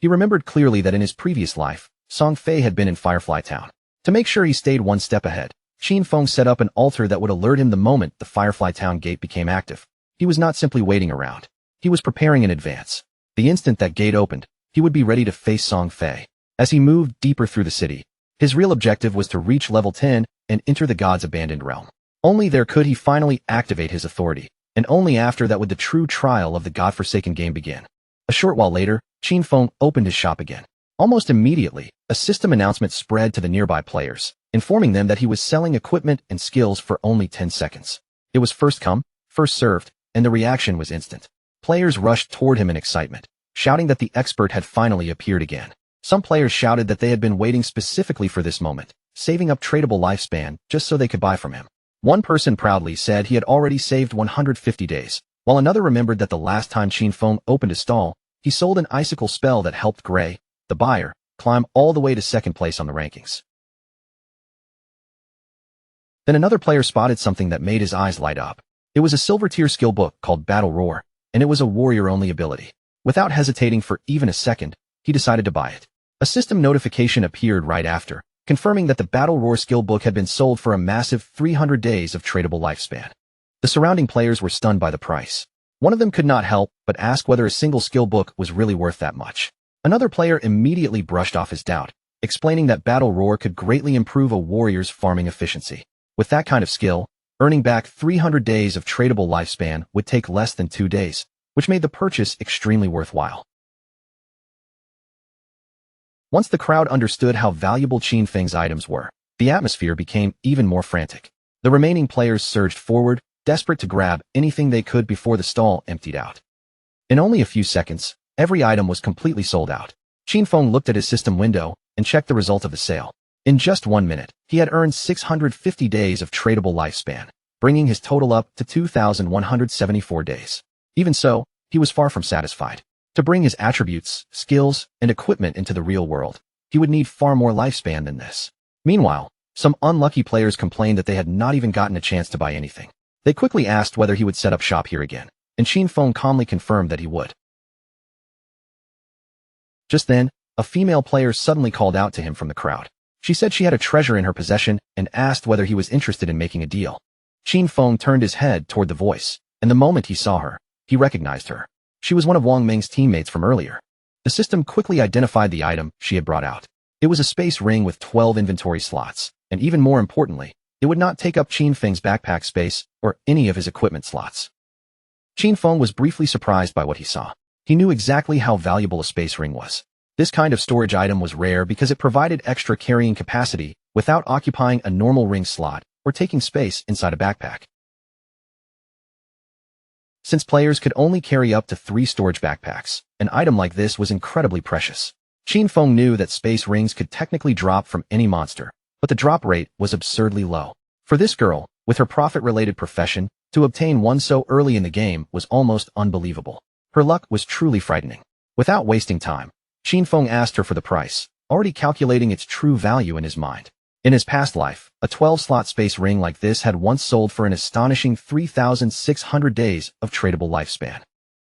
He remembered clearly that in his previous life, Song Fei had been in Firefly Town. To make sure he stayed one step ahead, Qin Feng set up an altar that would alert him the moment the Firefly Town gate became active. He was not simply waiting around. He was preparing in advance. The instant that gate opened, he would be ready to face Song Fei. As he moved deeper through the city, his real objective was to reach level 10 and enter the god's abandoned realm. Only there could he finally activate his authority, and only after that would the true trial of the godforsaken game begin. A short while later, Qin Feng opened his shop again. Almost immediately, a system announcement spread to the nearby players, informing them that he was selling equipment and skills for only 10 seconds. It was first come, first served, and the reaction was instant. Players rushed toward him in excitement, shouting that the expert had finally appeared again. Some players shouted that they had been waiting specifically for this moment, saving up tradable lifespan just so they could buy from him. One person proudly said he had already saved 150 days, while another remembered that the last time Qin Feng opened a stall, he sold an icicle spell that helped Gray, the buyer, climb all the way to second place on the rankings. Then another player spotted something that made his eyes light up. It was a silver tier skill book called Battle Roar, and it was a warrior-only ability. Without hesitating for even a second, he decided to buy it. A system notification appeared right after, confirming that the Battle Roar skill book had been sold for a massive 300 days of tradable lifespan. The surrounding players were stunned by the price. One of them could not help but ask whether a single skill book was really worth that much. Another player immediately brushed off his doubt, explaining that Battle Roar could greatly improve a warrior's farming efficiency. With that kind of skill, earning back 300 days of tradable lifespan would take less than 2 days, which made the purchase extremely worthwhile. Once the crowd understood how valuable Qin Feng's items were, the atmosphere became even more frantic. The remaining players surged forward, desperate to grab anything they could before the stall emptied out. In only a few seconds, every item was completely sold out. Qin Feng looked at his system window, and checked the result of the sale. In just 1 minute, he had earned 650 days of tradable lifespan, bringing his total up to 2,174 days. Even so, he was far from satisfied. To bring his attributes, skills, and equipment into the real world, he would need far more lifespan than this. Meanwhile, some unlucky players complained that they had not even gotten a chance to buy anything. They quickly asked whether he would set up shop here again, and Qin Feng calmly confirmed that he would. Just then, a female player suddenly called out to him from the crowd. She said she had a treasure in her possession and asked whether he was interested in making a deal. Qin Feng turned his head toward the voice, and the moment he saw her, he recognized her. She was one of Wang Ming's teammates from earlier. The system quickly identified the item she had brought out. It was a space ring with 12 inventory slots, and even more importantly, it would not take up Qin Feng's backpack space or any of his equipment slots. Qin Feng was briefly surprised by what he saw. He knew exactly how valuable a space ring was. This kind of storage item was rare because it provided extra carrying capacity without occupying a normal ring slot or taking space inside a backpack. Since players could only carry up to 3 storage backpacks, an item like this was incredibly precious. Qin Feng knew that space rings could technically drop from any monster, but the drop rate was absurdly low. For this girl, with her profit-related profession, to obtain one so early in the game was almost unbelievable. Her luck was truly frightening. Without wasting time, Qin Feng asked her for the price, already calculating its true value in his mind. In his past life, a 12-slot space ring like this had once sold for an astonishing 3,600 days of tradable lifespan.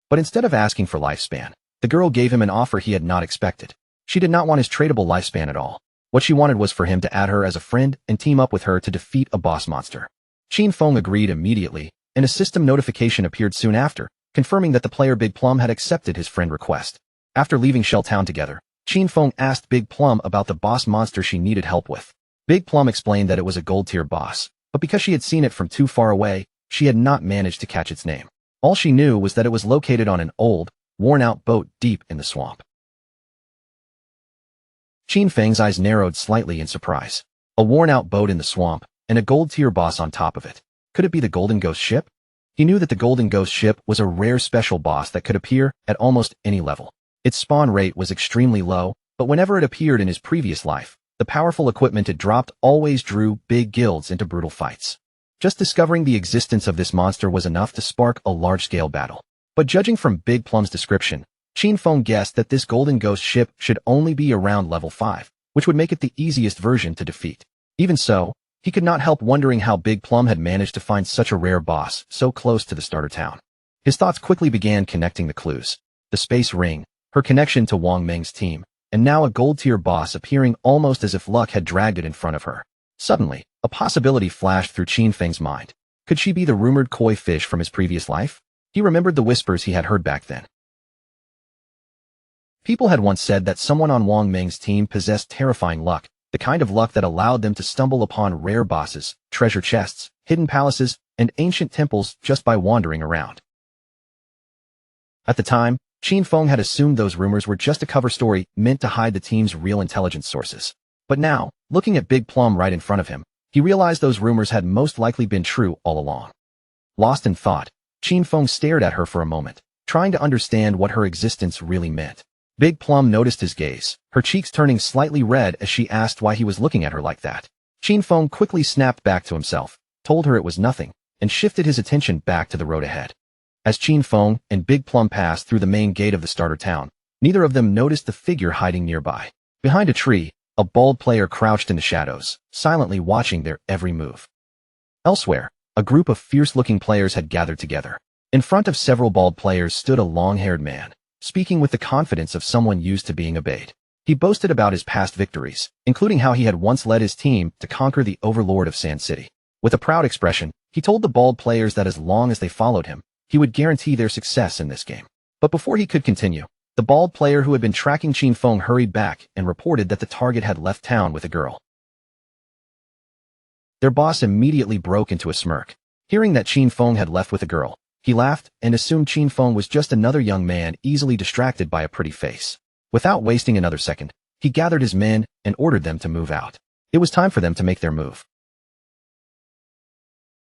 But instead of asking for lifespan, the girl gave him an offer he had not expected. She did not want his tradable lifespan at all. What she wanted was for him to add her as a friend and team up with her to defeat a boss monster. Qin Feng agreed immediately, and a system notification appeared soon after, confirming that the player Big Plum had accepted his friend request. After leaving Shell Town together, Qin Feng asked Big Plum about the boss monster she needed help with. Big Plum explained that it was a gold-tier boss, but because she had seen it from too far away, she had not managed to catch its name. All she knew was that it was located on an old, worn-out boat deep in the swamp. Qin Feng's eyes narrowed slightly in surprise. A worn-out boat in the swamp, and a gold-tier boss on top of it. Could it be the Golden Ghost ship? He knew that the Golden Ghost ship was a rare special boss that could appear at almost any level. Its spawn rate was extremely low, but whenever it appeared in his previous life, the powerful equipment it dropped always drew big guilds into brutal fights. Just discovering the existence of this monster was enough to spark a large-scale battle. But judging from Big Plum's description, Qin Feng guessed that this Golden Ghost ship should only be around level 5, which would make it the easiest version to defeat. Even so, he could not help wondering how Big Plum had managed to find such a rare boss so close to the starter town. His thoughts quickly began connecting the clues. The space ring, her connection to Wang Ming's team, and now a gold-tier boss appearing almost as if luck had dragged it in front of her. Suddenly, a possibility flashed through Qin Feng's mind. Could she be the rumored koi fish from his previous life? He remembered the whispers he had heard back then. People had once said that someone on Wang Ming's team possessed terrifying luck, the kind of luck that allowed them to stumble upon rare bosses, treasure chests, hidden palaces, and ancient temples just by wandering around. At the time, Qin Feng had assumed those rumors were just a cover story meant to hide the team's real intelligence sources. But now, looking at Big Plum right in front of him, he realized those rumors had most likely been true all along. Lost in thought, Qin Feng stared at her for a moment, trying to understand what her existence really meant. Big Plum noticed his gaze, her cheeks turning slightly red as she asked why he was looking at her like that. Qin Feng quickly snapped back to himself, told her it was nothing, and shifted his attention back to the road ahead. As Qin Feng and Big Plum passed through the main gate of the starter town, neither of them noticed the figure hiding nearby. Behind a tree, a bald player crouched in the shadows, silently watching their every move. Elsewhere, a group of fierce-looking players had gathered together. In front of several bald players stood a long-haired man, speaking with the confidence of someone used to being obeyed. He boasted about his past victories, including how he had once led his team to conquer the overlord of Sand City. With a proud expression, he told the bald players that as long as they followed him, he would guarantee their success in this game. But before he could continue, the bald player who had been tracking Qin Feng hurried back and reported that the target had left town with a girl. Their boss immediately broke into a smirk. Hearing that Qin Feng had left with a girl, he laughed and assumed Qin Feng was just another young man easily distracted by a pretty face. Without wasting another second, he gathered his men and ordered them to move out. It was time for them to make their move.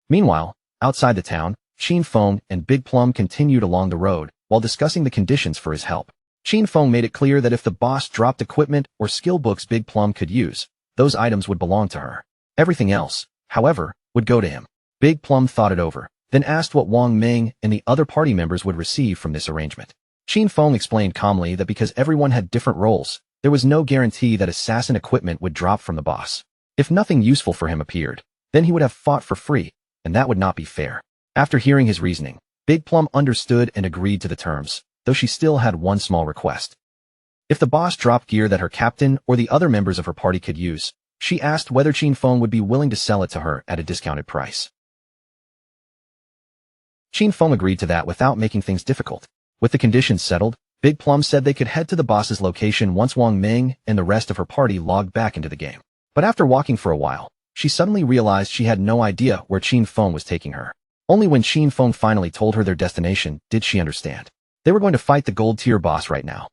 Meanwhile, outside the town, Qin Feng and Big Plum continued along the road while discussing the conditions for his help. Qin Feng made it clear that if the boss dropped equipment or skill books Big Plum could use, those items would belong to her. Everything else, however, would go to him. Big Plum thought it over, then asked what Wang Ming and the other party members would receive from this arrangement. Qin Feng explained calmly that because everyone had different roles, there was no guarantee that assassin equipment would drop from the boss. If nothing useful for him appeared, then he would have fought for free, and that would not be fair. After hearing his reasoning, Big Plum understood and agreed to the terms, though she still had one small request. If the boss dropped gear that her captain or the other members of her party could use, she asked whether Qin Feng would be willing to sell it to her at a discounted price. Qin Feng agreed to that without making things difficult. With the conditions settled, Big Plum said they could head to the boss's location once Wang Ming and the rest of her party logged back into the game. But after walking for a while, she suddenly realized she had no idea where Qin Feng was taking her. Only when Qin Feng finally told her their destination did she understand. They were going to fight the gold tier boss right now.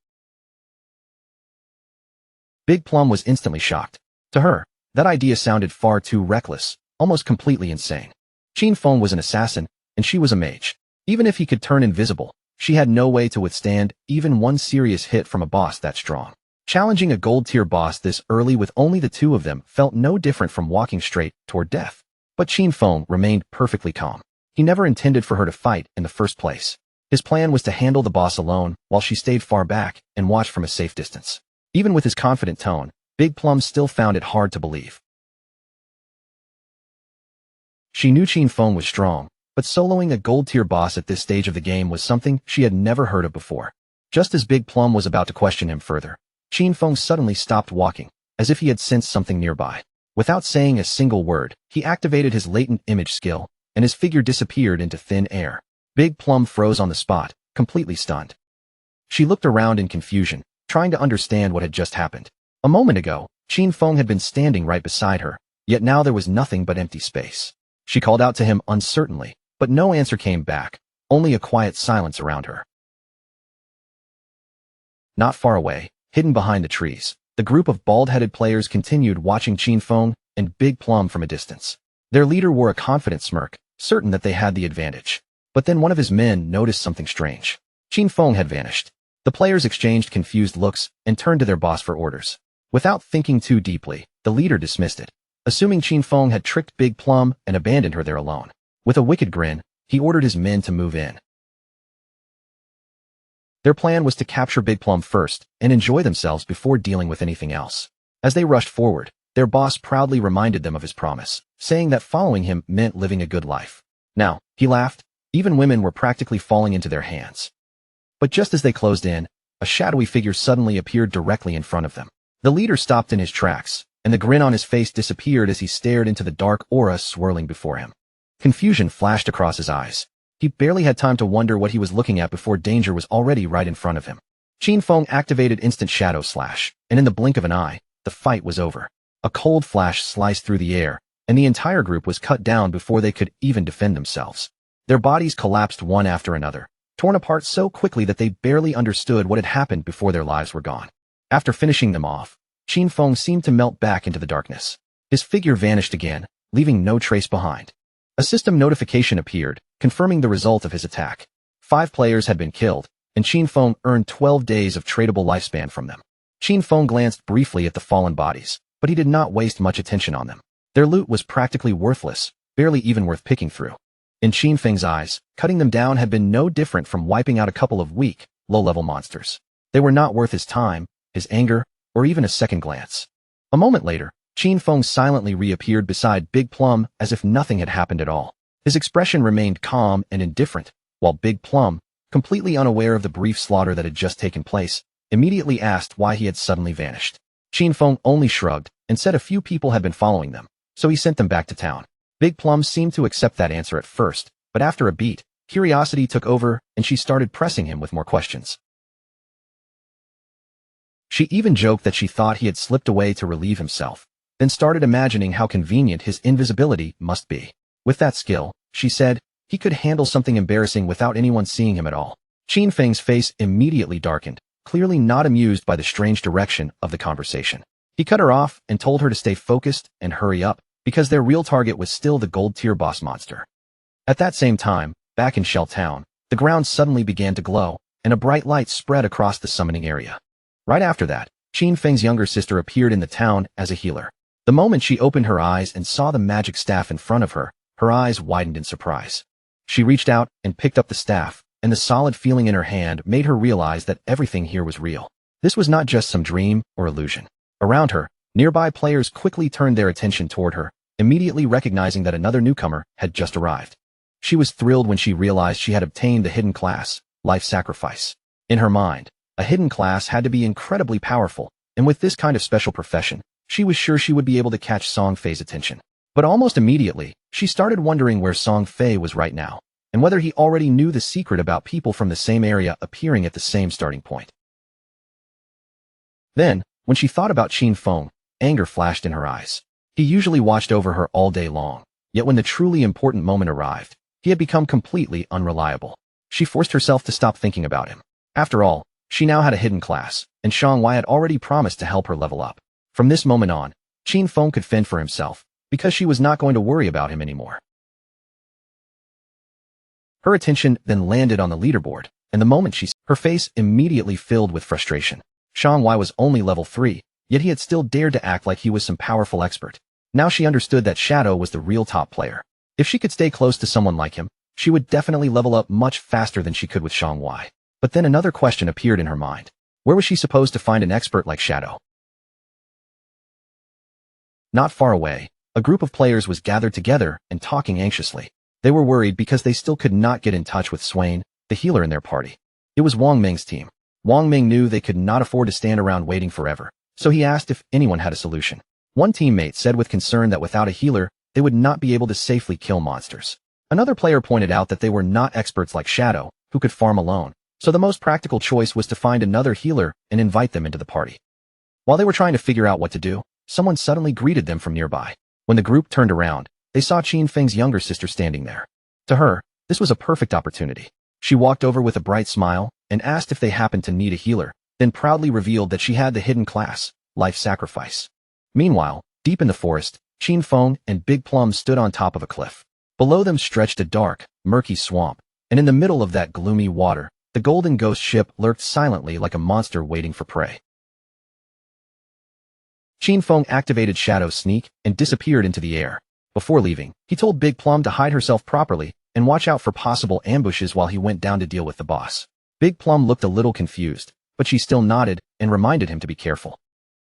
Big Plum was instantly shocked. To her, that idea sounded far too reckless, almost completely insane. Qin Feng was an assassin, and she was a mage. Even if he could turn invisible, she had no way to withstand even one serious hit from a boss that strong. Challenging a gold tier boss this early with only the two of them felt no different from walking straight toward death. But Qin Feng remained perfectly calm. He never intended for her to fight in the first place. His plan was to handle the boss alone while she stayed far back and watched from a safe distance. Even with his confident tone, Big Plum still found it hard to believe. She knew Qin Feng was strong, but soloing a gold-tier boss at this stage of the game was something she had never heard of before. Just as Big Plum was about to question him further, Qin Feng suddenly stopped walking, as if he had sensed something nearby. Without saying a single word, he activated his latent image skill, and his figure disappeared into thin air. Big Plum froze on the spot, completely stunned. She looked around in confusion, trying to understand what had just happened. A moment ago, Qin Feng had been standing right beside her, yet now there was nothing but empty space. She called out to him uncertainly, but no answer came back, only a quiet silence around her. Not far away, hidden behind the trees, the group of bald-headed players continued watching Qin Feng and Big Plum from a distance. Their leader wore a confident smirk, certain that they had the advantage. But then one of his men noticed something strange. Qin Feng had vanished. The players exchanged confused looks and turned to their boss for orders. Without thinking too deeply, the leader dismissed it, assuming Qin Feng had tricked Big Plum and abandoned her there alone. With a wicked grin, he ordered his men to move in. Their plan was to capture Big Plum first and enjoy themselves before dealing with anything else. As they rushed forward, their boss proudly reminded them of his promise, saying that following him meant living a good life. Now, he laughed, even women were practically falling into their hands. But just as they closed in, a shadowy figure suddenly appeared directly in front of them. The leader stopped in his tracks, and the grin on his face disappeared as he stared into the dark aura swirling before him. Confusion flashed across his eyes. He barely had time to wonder what he was looking at before danger was already right in front of him. Qin Feng activated Instant Shadow Slash, and in the blink of an eye, the fight was over. A cold flash sliced through the air, and the entire group was cut down before they could even defend themselves. Their bodies collapsed one after another, torn apart so quickly that they barely understood what had happened before their lives were gone. After finishing them off, Qin Feng seemed to melt back into the darkness. His figure vanished again, leaving no trace behind. A system notification appeared, confirming the result of his attack. 5 players had been killed, and Qin Feng earned 12 days of tradable lifespan from them. Qin Feng glanced briefly at the fallen bodies, but he did not waste much attention on them. Their loot was practically worthless, barely even worth picking through. In Qin Feng's eyes, cutting them down had been no different from wiping out a couple of weak, low-level monsters. They were not worth his time, his anger, or even a second glance. A moment later, Qin Feng silently reappeared beside Big Plum as if nothing had happened at all. His expression remained calm and indifferent, while Big Plum, completely unaware of the brief slaughter that had just taken place, immediately asked why he had suddenly vanished. Qin Feng only shrugged and said a few people had been following them, so he sent them back to town. Big Plum seemed to accept that answer at first, but after a beat, curiosity took over and she started pressing him with more questions. She even joked that she thought he had slipped away to relieve himself, then started imagining how convenient his invisibility must be. With that skill, she said, he could handle something embarrassing without anyone seeing him at all. Qin Feng's face immediately darkened, clearly not amused by the strange direction of the conversation. He cut her off and told her to stay focused and hurry up, because their real target was still the gold-tier boss monster. At that same time, back in Shell Town, the ground suddenly began to glow, and a bright light spread across the summoning area. Right after that, Qin Feng's younger sister appeared in the town as a healer. The moment she opened her eyes and saw the magic staff in front of her, her eyes widened in surprise. She reached out and picked up the staff, and the solid feeling in her hand made her realize that everything here was real. This was not just some dream or illusion. Around her, nearby players quickly turned their attention toward her, immediately recognizing that another newcomer had just arrived. She was thrilled when she realized she had obtained the hidden class, Life Sacrifice. In her mind, a hidden class had to be incredibly powerful, and with this kind of special profession, she was sure she would be able to catch Song Fei's attention. But almost immediately, she started wondering where Song Fei was right now, and whether he already knew the secret about people from the same area appearing at the same starting point. Then, when she thought about Qin Feng, anger flashed in her eyes. He usually watched over her all day long, yet when the truly important moment arrived, he had become completely unreliable. She forced herself to stop thinking about him. After all, she now had a hidden class, and Shang Wei had already promised to help her level up. From this moment on, Qin Feng could fend for himself, because she was not going to worry about him anymore. Her attention then landed on the leaderboard, and the moment her face immediately filled with frustration. Shang Wei was only level 3, yet he had still dared to act like he was some powerful expert. Now she understood that Shadow was the real top player. If she could stay close to someone like him, she would definitely level up much faster than she could with Shang Wei. But then another question appeared in her mind. Where was she supposed to find an expert like Shadow? Not far away, a group of players was gathered together and talking anxiously. They were worried because they still could not get in touch with Swain, the healer in their party. It was Wang Ming's team. Wang Ming knew they could not afford to stand around waiting forever, so he asked if anyone had a solution. One teammate said with concern that without a healer, they would not be able to safely kill monsters. Another player pointed out that they were not experts like Shadow, who could farm alone, so the most practical choice was to find another healer and invite them into the party. While they were trying to figure out what to do, someone suddenly greeted them from nearby. When the group turned around, they saw Qin Feng's younger sister standing there. To her, this was a perfect opportunity. She walked over with a bright smile and asked if they happened to need a healer, then proudly revealed that she had the hidden class, Life Sacrifice. Meanwhile, deep in the forest, Qin Feng and Big Plum stood on top of a cliff. Below them stretched a dark, murky swamp, and in the middle of that gloomy water, the golden ghost ship lurked silently like a monster waiting for prey. Qin Feng activated Shadow Sneak and disappeared into the air. Before leaving, he told Big Plum to hide herself properly and watch out for possible ambushes while he went down to deal with the boss. Big Plum looked a little confused, but she still nodded and reminded him to be careful.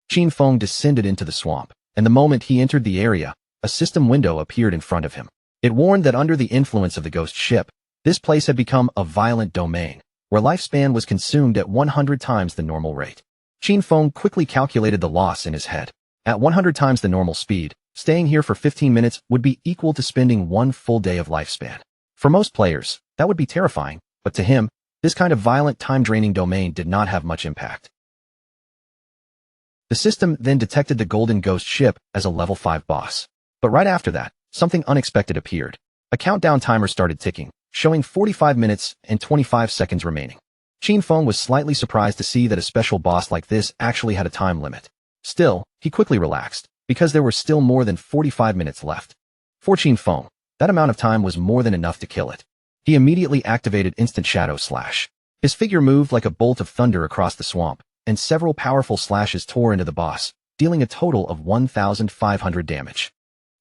Qin Feng descended into the swamp, and the moment he entered the area, a system window appeared in front of him. It warned that under the influence of the ghost ship, this place had become a violent domain, where lifespan was consumed at 100 times the normal rate. Qin Feng quickly calculated the loss in his head. At 100 times the normal speed, staying here for 15 minutes would be equal to spending one full day of lifespan. For most players, that would be terrifying, but to him, this kind of violent time-draining domain did not have much impact. The system then detected the Golden Ghost ship as a level 5 boss. But right after that, something unexpected appeared. A countdown timer started ticking, showing 45 minutes and 25 seconds remaining. Qin Feng was slightly surprised to see that a special boss like this actually had a time limit. Still, he quickly relaxed, because there were still more than 45 minutes left. For Qin Feng, that amount of time was more than enough to kill it. He immediately activated Instant Shadow Slash. His figure moved like a bolt of thunder across the swamp, and several powerful slashes tore into the boss, dealing a total of 1,500 damage.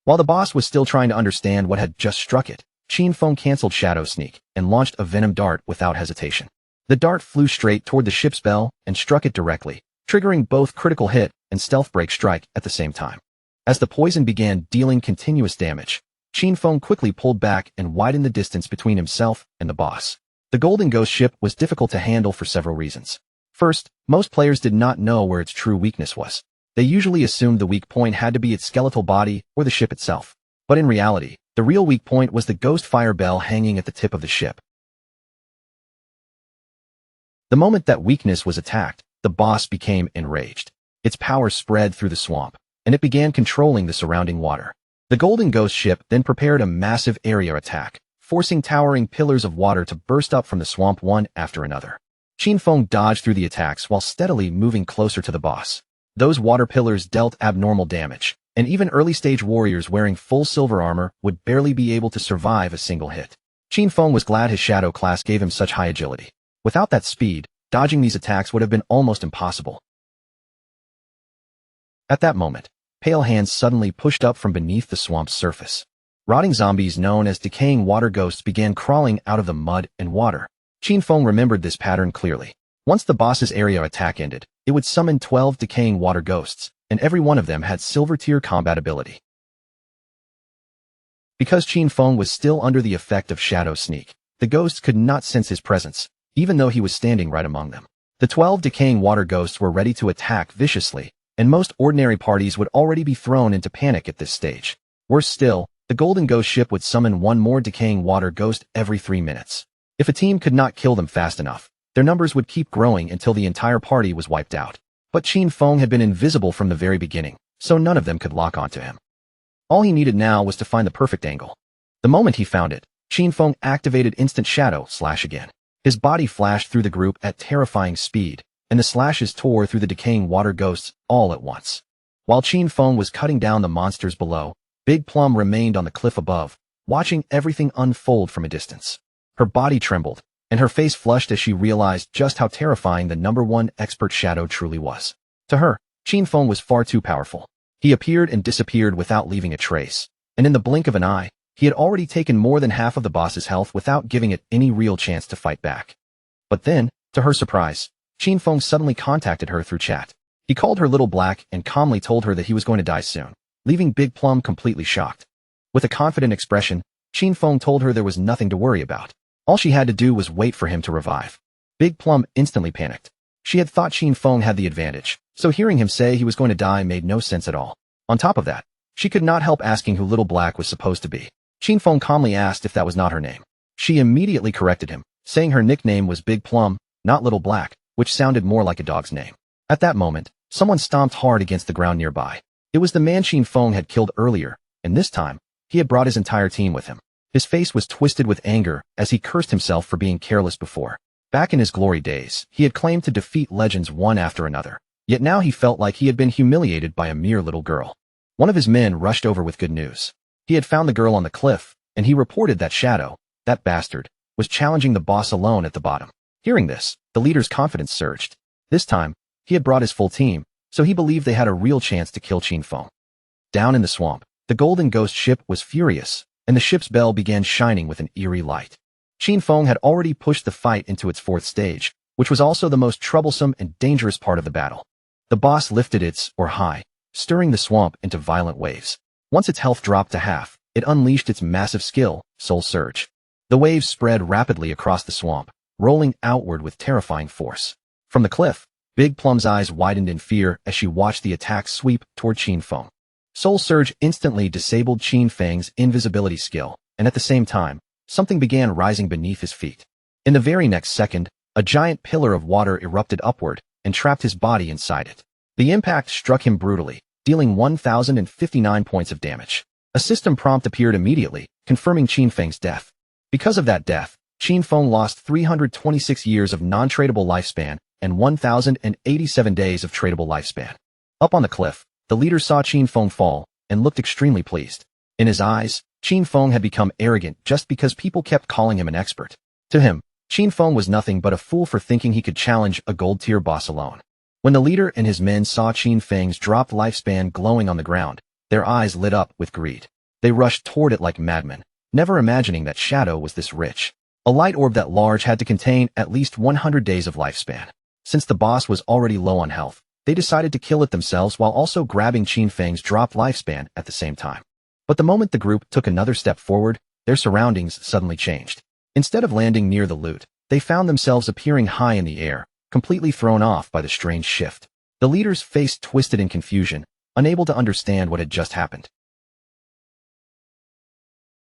While the boss was still trying to understand what had just struck it, Qin Feng canceled Shadow Sneak and launched a venom dart without hesitation. The dart flew straight toward the ship's bell and struck it directly, triggering both critical hit and stealth break strike at the same time. As the poison began dealing continuous damage, Qin Feng quickly pulled back and widened the distance between himself and the boss. The Golden Ghost ship was difficult to handle for several reasons. First, most players did not know where its true weakness was. They usually assumed the weak point had to be its skeletal body or the ship itself. But in reality, the real weak point was the ghost fire bell hanging at the tip of the ship. The moment that weakness was attacked, the boss became enraged. Its power spread through the swamp, and it began controlling the surrounding water. The Golden Ghost ship then prepared a massive area attack, forcing towering pillars of water to burst up from the swamp one after another. Qin Feng dodged through the attacks while steadily moving closer to the boss. Those water pillars dealt abnormal damage, and even early-stage warriors wearing full silver armor would barely be able to survive a single hit. Qin Feng was glad his Shadow class gave him such high agility. Without that speed, dodging these attacks would have been almost impossible. At that moment, pale hands suddenly pushed up from beneath the swamp's surface. Rotting zombies known as decaying water ghosts began crawling out of the mud and water. Qin Feng remembered this pattern clearly. Once the boss's area attack ended, it would summon 12 decaying water ghosts, and every one of them had silver tier combat ability. Because Qin Feng was still under the effect of Shadow Sneak, the ghosts could not sense his presence, even though he was standing right among them. The 12 decaying water ghosts were ready to attack viciously, and most ordinary parties would already be thrown into panic at this stage. Worse still, the Golden Ghost ship would summon one more decaying water ghost every 3 minutes. If a team could not kill them fast enough, their numbers would keep growing until the entire party was wiped out. But Qin Feng had been invisible from the very beginning, so none of them could lock onto him. All he needed now was to find the perfect angle. The moment he found it, Qin Feng activated Instant Shadow Slash again. His body flashed through the group at terrifying speed, and the slashes tore through the decaying water ghosts all at once. While Qin Feng was cutting down the monsters below, Big Plum remained on the cliff above, watching everything unfold from a distance. Her body trembled, and her face flushed as she realized just how terrifying the #1 expert Shadow truly was. To her, Qin Feng was far too powerful. He appeared and disappeared without leaving a trace, and in the blink of an eye, he had already taken more than half of the boss's health without giving it any real chance to fight back. But then, to her surprise, Qin Feng suddenly contacted her through chat. He called her Little Black and calmly told her that he was going to die soon, leaving Big Plum completely shocked. With a confident expression, Qin Feng told her there was nothing to worry about. All she had to do was wait for him to revive. Big Plum instantly panicked. She had thought Qin Feng had the advantage, so hearing him say he was going to die made no sense at all. On top of that, she could not help asking who Little Black was supposed to be. Qin Feng calmly asked if that was not her name. She immediately corrected him, saying her nickname was Big Plum, not Little Black, which sounded more like a dog's name. At that moment, someone stomped hard against the ground nearby. It was the man Qin Feng had killed earlier, and this time, he had brought his entire team with him. His face was twisted with anger as he cursed himself for being careless before. Back in his glory days, he had claimed to defeat legends one after another, yet now he felt like he had been humiliated by a mere little girl. One of his men rushed over with good news. He had found the girl on the cliff, and he reported that Shadow, that bastard, was challenging the boss alone at the bottom. Hearing this, the leader's confidence surged. This time, he had brought his full team, so he believed they had a real chance to kill Qin Feng. Down in the swamp, the Golden Ghost ship was furious, and the ship's bell began shining with an eerie light. Qin Feng had already pushed the fight into its 4th stage, which was also the most troublesome and dangerous part of the battle. The boss lifted its, or high, stirring the swamp into violent waves. Once its health dropped to half, it unleashed its massive skill, Soul Surge. The waves spread rapidly across the swamp, rolling outward with terrifying force. From the cliff, Big Plum's eyes widened in fear as she watched the attack sweep toward Qin Feng. Soul Surge instantly disabled Qin Feng's invisibility skill, and at the same time, something began rising beneath his feet. In the very next second, a giant pillar of water erupted upward and trapped his body inside it. The impact struck him brutally, dealing 1,059 points of damage. A system prompt appeared immediately, confirming Qin Feng's death. Because of that death, Qin Feng lost 326 years of non-tradable lifespan and 1,087 days of tradable lifespan. Up on the cliff, the leader saw Qin Feng fall and looked extremely pleased. In his eyes, Qin Feng had become arrogant just because people kept calling him an expert. To him, Qin Feng was nothing but a fool for thinking he could challenge a gold-tier boss alone. When the leader and his men saw Qin Feng's dropped lifespan glowing on the ground, their eyes lit up with greed. They rushed toward it like madmen, never imagining that Shadow was this rich. A light orb that large had to contain at least 100 days of lifespan. Since the boss was already low on health, they decided to kill it themselves while also grabbing Qin Feng's dropped lifespan at the same time. But the moment the group took another step forward, their surroundings suddenly changed. Instead of landing near the loot, they found themselves appearing high in the air, completely thrown off by the strange shift. The leader's face twisted in confusion, unable to understand what had just happened.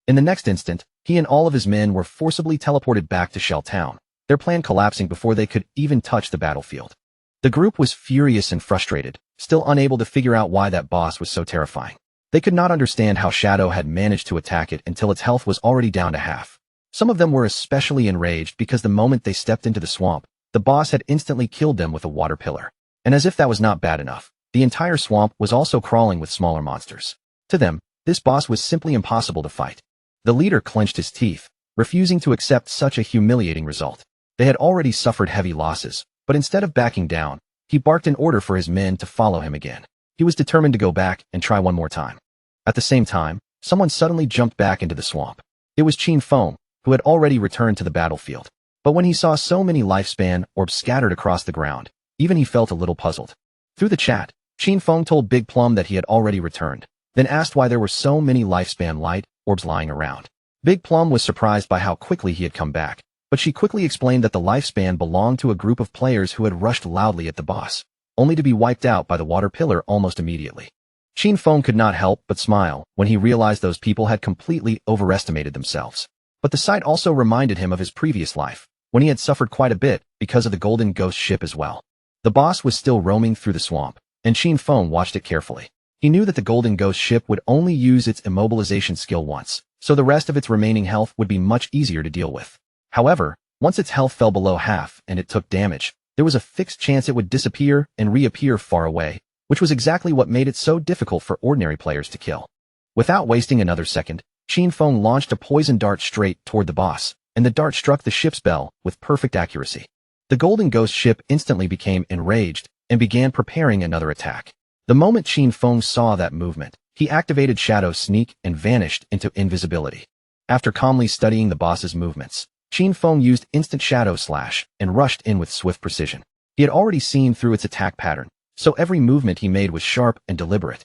In the next instant, he and all of his men were forcibly teleported back to Shell Town, their plan collapsing before they could even touch the battlefield. The group was furious and frustrated, still unable to figure out why that boss was so terrifying. They could not understand how Shadow had managed to attack it until its health was already down to half. Some of them were especially enraged because the moment they stepped into the swamp, the boss had instantly killed them with a water pillar. And as if that was not bad enough, the entire swamp was also crawling with smaller monsters. To them, this boss was simply impossible to fight. The leader clenched his teeth, refusing to accept such a humiliating result. They had already suffered heavy losses, but instead of backing down, he barked an order for his men to follow him again. He was determined to go back and try one more time. At the same time, someone suddenly jumped back into the swamp. It was Qin Feng, who had already returned to the battlefield. But when he saw so many lifespan orbs scattered across the ground, even he felt a little puzzled. Through the chat, Qin Feng told Big Plum that he had already returned, then asked why there were so many lifespan light orbs lying around. Big Plum was surprised by how quickly he had come back, but she quickly explained that the lifespan belonged to a group of players who had rushed loudly at the boss, only to be wiped out by the water pillar almost immediately. Qin Feng could not help but smile when he realized those people had completely overestimated themselves. But the sight also reminded him of his previous life, when he had suffered quite a bit because of the Golden Ghost ship as well. The boss was still roaming through the swamp, and Qin Feng watched it carefully. He knew that the Golden Ghost ship would only use its immobilization skill once, so the rest of its remaining health would be much easier to deal with. However, once its health fell below half and it took damage, there was a fixed chance it would disappear and reappear far away, which was exactly what made it so difficult for ordinary players to kill. Without wasting another second, Qin Feng launched a poison dart straight toward the boss, and the dart struck the ship's bell with perfect accuracy. The Golden Ghost ship instantly became enraged and began preparing another attack. The moment Qin Feng saw that movement, he activated Shadow Sneak and vanished into invisibility. After calmly studying the boss's movements, Qin Feng used Instant Shadow Slash and rushed in with swift precision. He had already seen through its attack pattern, so every movement he made was sharp and deliberate.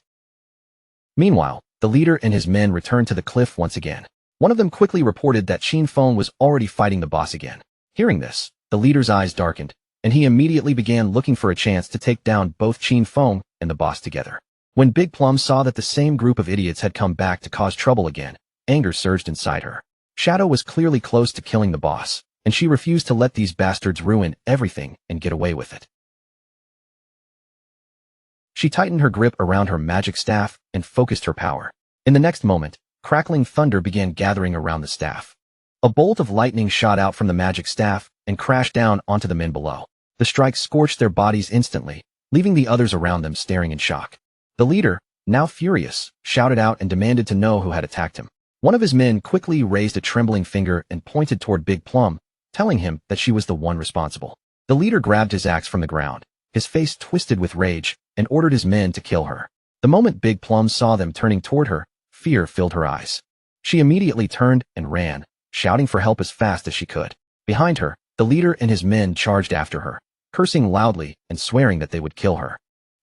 Meanwhile, the leader and his men returned to the cliff once again. One of them quickly reported that Qin Feng was already fighting the boss again. Hearing this, the leader's eyes darkened, and he immediately began looking for a chance to take down both Qin Feng and the boss together. When Big Plum saw that the same group of idiots had come back to cause trouble again, anger surged inside her. Shadow was clearly close to killing the boss, and she refused to let these bastards ruin everything and get away with it. She tightened her grip around her magic staff and focused her power. In the next moment, crackling thunder began gathering around the staff. A bolt of lightning shot out from the magic staff and crashed down onto the men below. The strike scorched their bodies instantly, leaving the others around them staring in shock. The leader, now furious, shouted out and demanded to know who had attacked him. One of his men quickly raised a trembling finger and pointed toward Big Plum, telling him that she was the one responsible. The leader grabbed his axe from the ground, his face twisted with rage, and ordered his men to kill her. The moment Big Plum saw them turning toward her, fear filled her eyes. She immediately turned and ran, shouting for help as fast as she could. Behind her, the leader and his men charged after her, cursing loudly and swearing that they would kill her.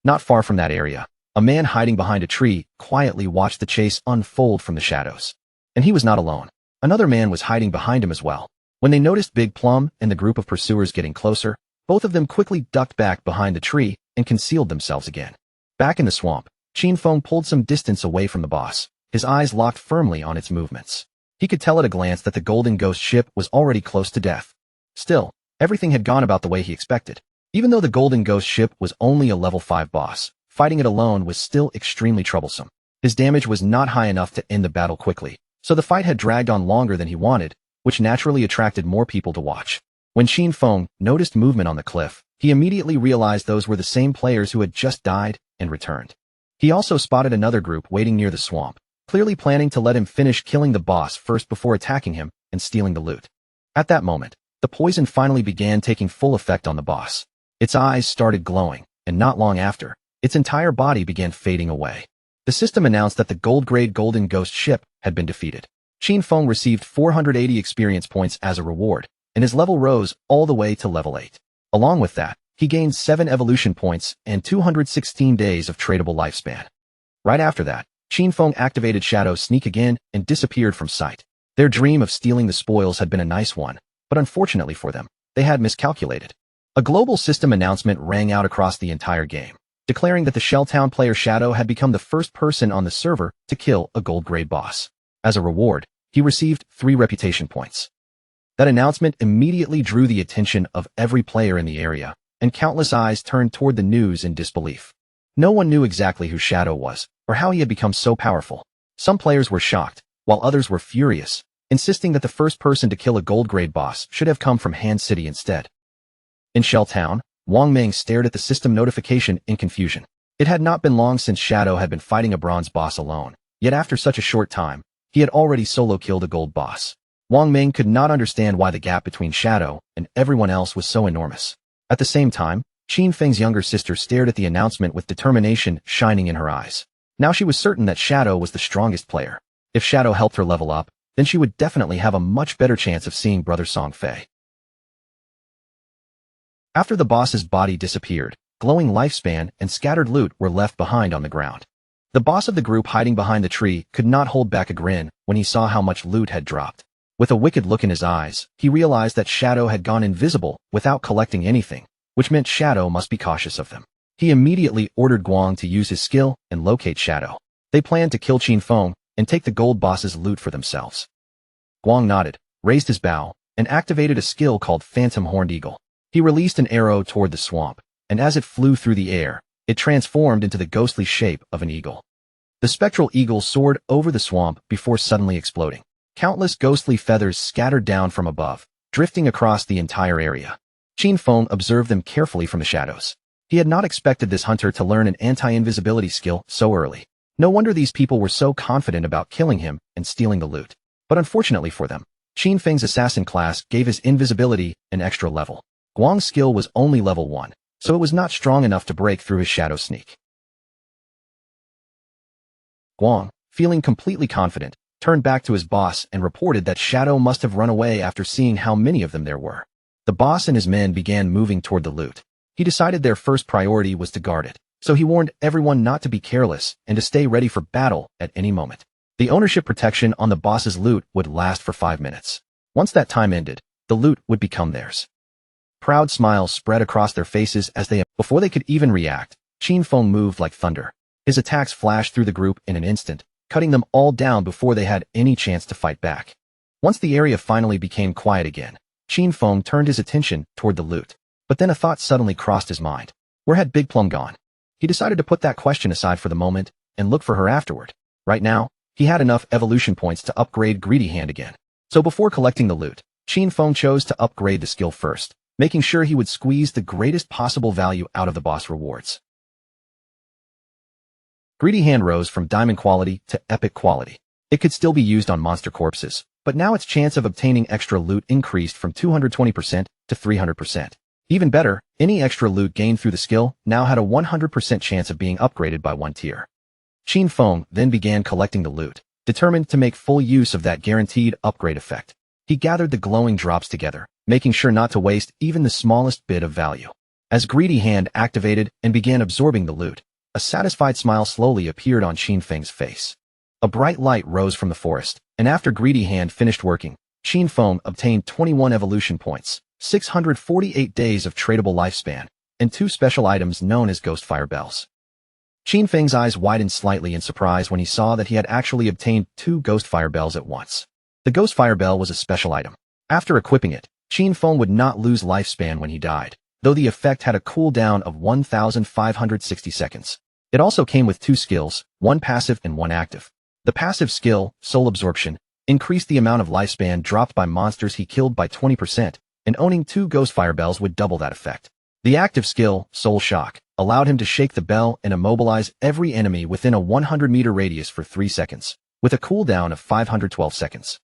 Not far from that area, a man hiding behind a tree quietly watched the chase unfold from the shadows. And he was not alone. Another man was hiding behind him as well. When they noticed Big Plum and the group of pursuers getting closer, both of them quickly ducked back behind the tree and concealed themselves again. Back in the swamp, Qin Feng pulled some distance away from the boss, his eyes locked firmly on its movements. He could tell at a glance that the Golden Ghost ship was already close to death. Still, everything had gone about the way he expected. Even though the Golden Ghost ship was only a level 5 boss, fighting it alone was still extremely troublesome. His damage was not high enough to end the battle quickly, so the fight had dragged on longer than he wanted, which naturally attracted more people to watch. When Qin Feng noticed movement on the cliff, he immediately realized those were the same players who had just died and returned. He also spotted another group waiting near the swamp, clearly planning to let him finish killing the boss first before attacking him and stealing the loot. At that moment, the poison finally began taking full effect on the boss. Its eyes started glowing, and not long after, its entire body began fading away. The system announced that the gold-grade Golden Ghost ship had been defeated. Qin Feng received 480 experience points as a reward, and his level rose all the way to level 8. Along with that, he gained 7 evolution points and 216 days of tradable lifespan. Right after that, Qin Feng activated Shadow Sneak again and disappeared from sight. Their dream of stealing the spoils had been a nice one, but unfortunately for them, they had miscalculated. A global system announcement rang out across the entire game, declaring that the Shelltown player Shadow had become the first person on the server to kill a gold-grade boss. As a reward, he received 3 reputation points. That announcement immediately drew the attention of every player in the area, and countless eyes turned toward the news in disbelief. No one knew exactly who Shadow was, or how he had become so powerful. Some players were shocked, while others were furious, insisting that the first person to kill a gold-grade boss should have come from Han City instead. In Shelltown, Wang Ming stared at the system notification in confusion. It had not been long since Shadow had been fighting a bronze boss alone, yet after such a short time, he had already solo killed a gold boss. Wang Ming could not understand why the gap between Shadow and everyone else was so enormous. At the same time, Qin Feng's younger sister stared at the announcement with determination shining in her eyes. Now she was certain that Shadow was the strongest player. If Shadow helped her level up, then she would definitely have a much better chance of seeing Brother Song Fei. After the boss's body disappeared, glowing lifespan and scattered loot were left behind on the ground. The boss of the group hiding behind the tree could not hold back a grin when he saw how much loot had dropped. With a wicked look in his eyes, he realized that Shadow had gone invisible without collecting anything, which meant Shadow must be cautious of them. He immediately ordered Guang to use his skill and locate Shadow. They planned to kill Qin Feng and take the gold boss's loot for themselves. Guang nodded, raised his bow, and activated a skill called Phantom Horned Eagle. He released an arrow toward the swamp, and as it flew through the air, it transformed into the ghostly shape of an eagle. The spectral eagle soared over the swamp before suddenly exploding. Countless ghostly feathers scattered down from above, drifting across the entire area. Qin Feng observed them carefully from the shadows. He had not expected this hunter to learn an anti-invisibility skill so early. No wonder these people were so confident about killing him and stealing the loot. But unfortunately for them, Qin Feng's assassin class gave his invisibility an extra level. Guang's skill was only level 1, so it was not strong enough to break through his shadow sneak. Guang, feeling completely confident, turned back to his boss and reported that Shadow must have run away after seeing how many of them there were. The boss and his men began moving toward the loot. He decided their first priority was to guard it, so he warned everyone not to be careless and to stay ready for battle at any moment. The ownership protection on the boss's loot would last for 5 minutes. Once that time ended, the loot would become theirs. Proud smiles spread across their faces as before they could even react, Qin Feng moved like thunder. His attacks flashed through the group in an instant, cutting them all down before they had any chance to fight back. Once the area finally became quiet again, Qin Feng turned his attention toward the loot. But then a thought suddenly crossed his mind. Where had Big Plum gone? He decided to put that question aside for the moment and look for her afterward. Right now, he had enough evolution points to upgrade Greedy Hand again. So before collecting the loot, Qin Feng chose to upgrade the skill first, making sure he would squeeze the greatest possible value out of the boss rewards. Greedy Hand rose from diamond quality to epic quality. It could still be used on monster corpses, but now its chance of obtaining extra loot increased from 220% to 300%. Even better, any extra loot gained through the skill now had a 100% chance of being upgraded by 1 tier. Qin Feng then began collecting the loot, determined to make full use of that guaranteed upgrade effect. He gathered the glowing drops together, making sure not to waste even the smallest bit of value. As Greedy Hand activated and began absorbing the loot, a satisfied smile slowly appeared on Qin Feng's face. A bright light rose from the forest, and after Greedy Hand finished working, Qin Feng obtained 21 evolution points, 648 days of tradable lifespan, and 2 special items known as Ghost Fire Bells. Qin Feng's eyes widened slightly in surprise when he saw that he had actually obtained 2 Ghost Fire Bells at once. The Ghost Fire Bell was a special item. After equipping it, Qin Feng would not lose lifespan when he died, though the effect had a cooldown of 1,560 seconds. It also came with 2 skills, 1 passive and 1 active. The passive skill, Soul Absorption, increased the amount of lifespan dropped by monsters he killed by 20%, and owning 2 Ghost Fire Bells would double that effect. The active skill, Soul Shock, allowed him to shake the bell and immobilize every enemy within a 100-meter radius for 3 seconds, with a cooldown of 512 seconds.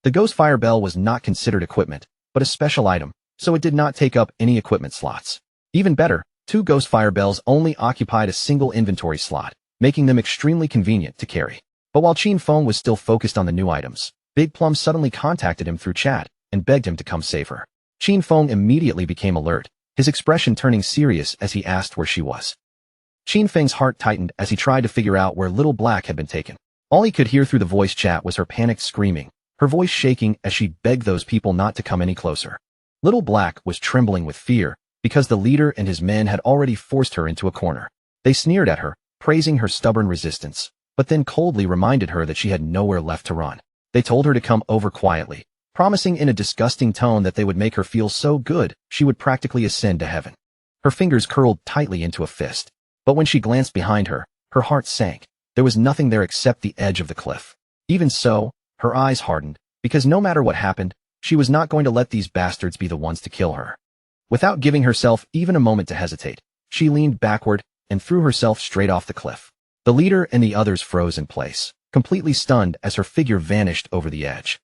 The Ghost Fire Bell was not considered equipment, but a special item, so it did not take up any equipment slots. Even better, 2 Ghost Fire Bells only occupied a single inventory slot, making them extremely convenient to carry. But while Qin Feng was still focused on the new items, Big Plum suddenly contacted him through chat and begged him to come save her. Qin Feng immediately became alert, his expression turning serious as he asked where she was. Qin Feng's heart tightened as he tried to figure out where Little Black had been taken. All he could hear through the voice chat was her panicked screaming, her voice shaking as she begged those people not to come any closer. Little Black was trembling with fear because the leader and his men had already forced her into a corner. They sneered at her, praising her stubborn resistance, but then coldly reminded her that she had nowhere left to run. They told her to come over quietly, promising in a disgusting tone that they would make her feel so good she would practically ascend to heaven. Her fingers curled tightly into a fist, but when she glanced behind her, her heart sank. There was nothing there except the edge of the cliff. Even so, her eyes hardened, because no matter what happened, she was not going to let these bastards be the ones to kill her. Without giving herself even a moment to hesitate, she leaned backward and threw herself straight off the cliff. The leader and the others froze in place, completely stunned as her figure vanished over the edge.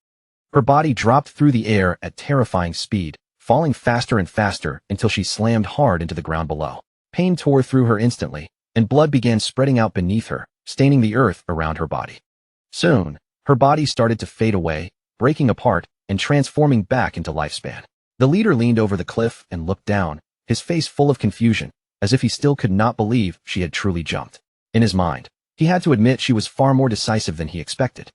Her body dropped through the air at terrifying speed, falling faster and faster until she slammed hard into the ground below. Pain tore through her instantly, and blood began spreading out beneath her, staining the earth around her body. Soon, her body started to fade away, breaking apart and transforming back into lifespan. The leader leaned over the cliff and looked down, his face full of confusion, as if he still could not believe she had truly jumped. In his mind, he had to admit she was far more decisive than he expected.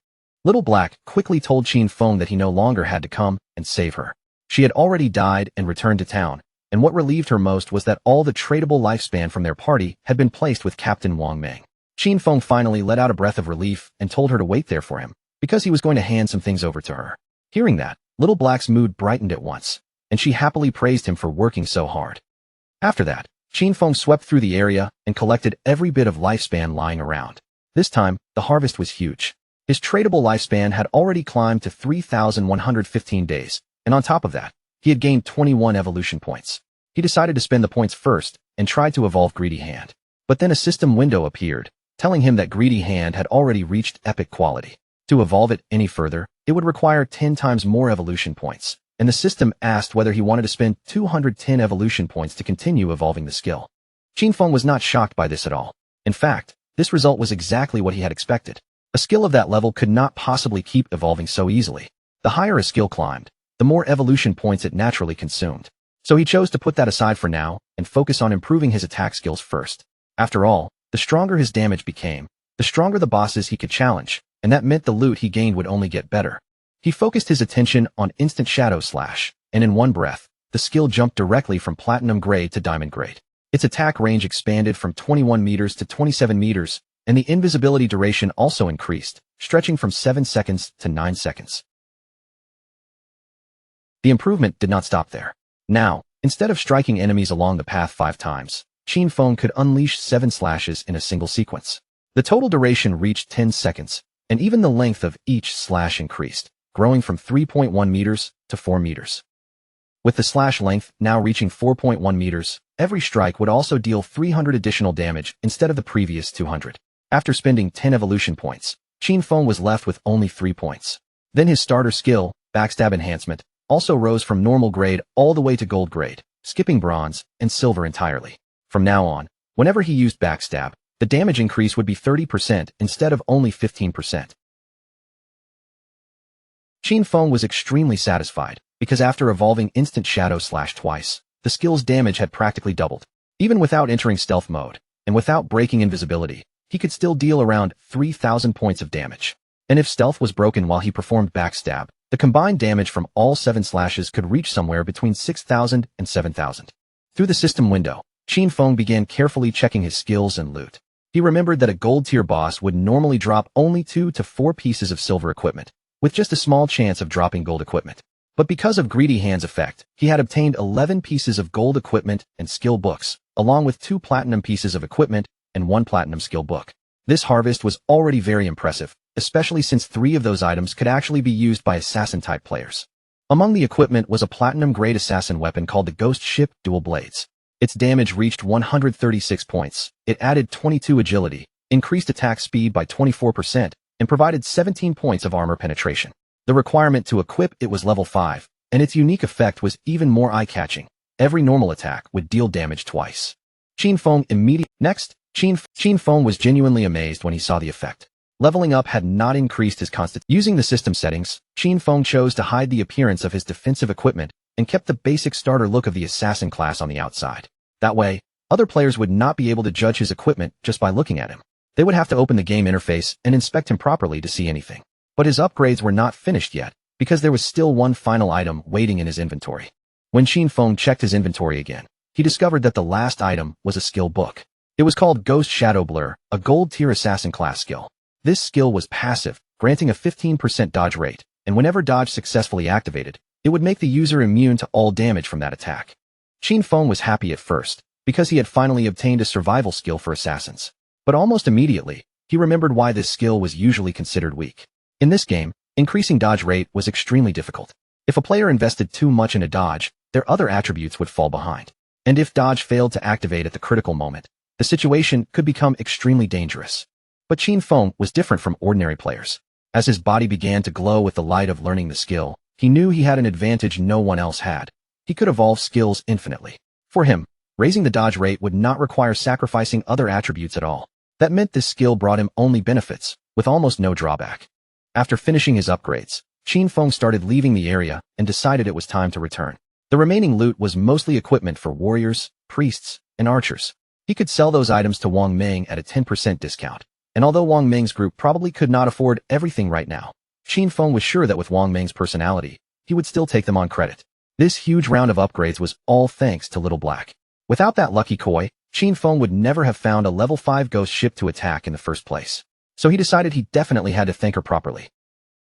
Little Black quickly told Qin Feng that he no longer had to come and save her. She had already died and returned to town, and what relieved her most was that all the tradable lifespan from their party had been placed with Captain Wang Meng. Qin Feng finally let out a breath of relief and told her to wait there for him, because he was going to hand some things over to her. Hearing that, Little Black's mood brightened at once, and she happily praised him for working so hard. After that, Qin Feng swept through the area and collected every bit of lifespan lying around. This time, the harvest was huge. His tradable lifespan had already climbed to 3,115 days, and on top of that, he had gained 21 evolution points. He decided to spend the points first and tried to evolve Greedy Hand. But then a system window appeared, telling him that Greedy Hand had already reached epic quality. To evolve it any further, it would require 10 times more evolution points, and the system asked whether he wanted to spend 210 evolution points to continue evolving the skill. Qin Feng was not shocked by this at all. In fact, this result was exactly what he had expected. A skill of that level could not possibly keep evolving so easily. The higher a skill climbed, the more evolution points it naturally consumed. So he chose to put that aside for now and focus on improving his attack skills first. After all, the stronger his damage became, the stronger the bosses he could challenge, and that meant the loot he gained would only get better. He focused his attention on Instant Shadow Slash, and in one breath, the skill jumped directly from Platinum Grade to Diamond Grade. Its attack range expanded from 21 meters to 27 meters, and the invisibility duration also increased, stretching from 7 seconds to 9 seconds. The improvement did not stop there. Now, instead of striking enemies along the path 5 times, Qin Feng could unleash 7 slashes in a single sequence. The total duration reached 10 seconds, and even the length of each slash increased, growing from 3.1 meters to 4 meters. With the slash length now reaching 4.1 meters, every strike would also deal 300 additional damage instead of the previous 200. After spending 10 evolution points, Qin Feng was left with only 3 points. Then his starter skill, Backstab Enhancement, also rose from normal grade all the way to gold grade, skipping bronze and silver entirely. From now on, whenever he used Backstab, the damage increase would be 30% instead of only 15%. Qin Feng was extremely satisfied, because after evolving Instant Shadow Slash twice, the skill's damage had practically doubled. Even without entering stealth mode, and without breaking invisibility, he could still deal around 3,000 points of damage. And if stealth was broken while he performed Backstab, the combined damage from all 7 slashes could reach somewhere between 6,000 and 7,000. Through the system window, Qin Feng began carefully checking his skills and loot. He remembered that a gold-tier boss would normally drop only 2 to 4 pieces of silver equipment, with just a small chance of dropping gold equipment. But because of Greedy Hand's effect, he had obtained 11 pieces of gold equipment and skill books, along with 2 platinum pieces of equipment and 1 platinum skill book. This harvest was already very impressive, especially since 3 of those items could actually be used by assassin-type players. Among the equipment was a platinum-grade assassin weapon called the Ghost Ship Dual Blades. Its damage reached 136 points, it added 22 agility, increased attack speed by 24%, and provided 17 points of armor penetration. The requirement to equip it was level 5, and its unique effect was even more eye-catching. Every normal attack would deal damage twice. Qin Feng immediately. Next, Qin Feng was genuinely amazed when he saw the effect. Leveling up had not increased his constitution. Using the system settings, Qin Feng chose to hide the appearance of his defensive equipment and kept the basic starter look of the assassin class on the outside. That way, other players would not be able to judge his equipment just by looking at him. They would have to open the game interface and inspect him properly to see anything. But his upgrades were not finished yet, because there was still one final item waiting in his inventory. When Qin Feng checked his inventory again, he discovered that the last item was a skill book. It was called Ghost Shadow Blur, a gold-tier assassin class skill. This skill was passive, granting a 15% dodge rate, and whenever dodge successfully activated, it would make the user immune to all damage from that attack. Qin Feng was happy at first, because he had finally obtained a survival skill for assassins. But almost immediately, he remembered why this skill was usually considered weak. In this game, increasing dodge rate was extremely difficult. If a player invested too much in a dodge, their other attributes would fall behind. And if dodge failed to activate at the critical moment, the situation could become extremely dangerous. But Qin Feng was different from ordinary players. As his body began to glow with the light of learning the skill, he knew he had an advantage no one else had. He could evolve skills infinitely. For him, raising the dodge rate would not require sacrificing other attributes at all. That meant this skill brought him only benefits, with almost no drawback. After finishing his upgrades, Qin Feng started leaving the area and decided it was time to return. The remaining loot was mostly equipment for warriors, priests, and archers. He could sell those items to Wang Ming at a 10% discount. And although Wang Ming's group probably could not afford everything right now, Qin Feng was sure that with Wang Ming's personality, he would still take them on credit. This huge round of upgrades was all thanks to Little Black. Without that lucky koi, Qin Feng would never have found a level 5 ghost ship to attack in the first place. So he decided he definitely had to thank her properly.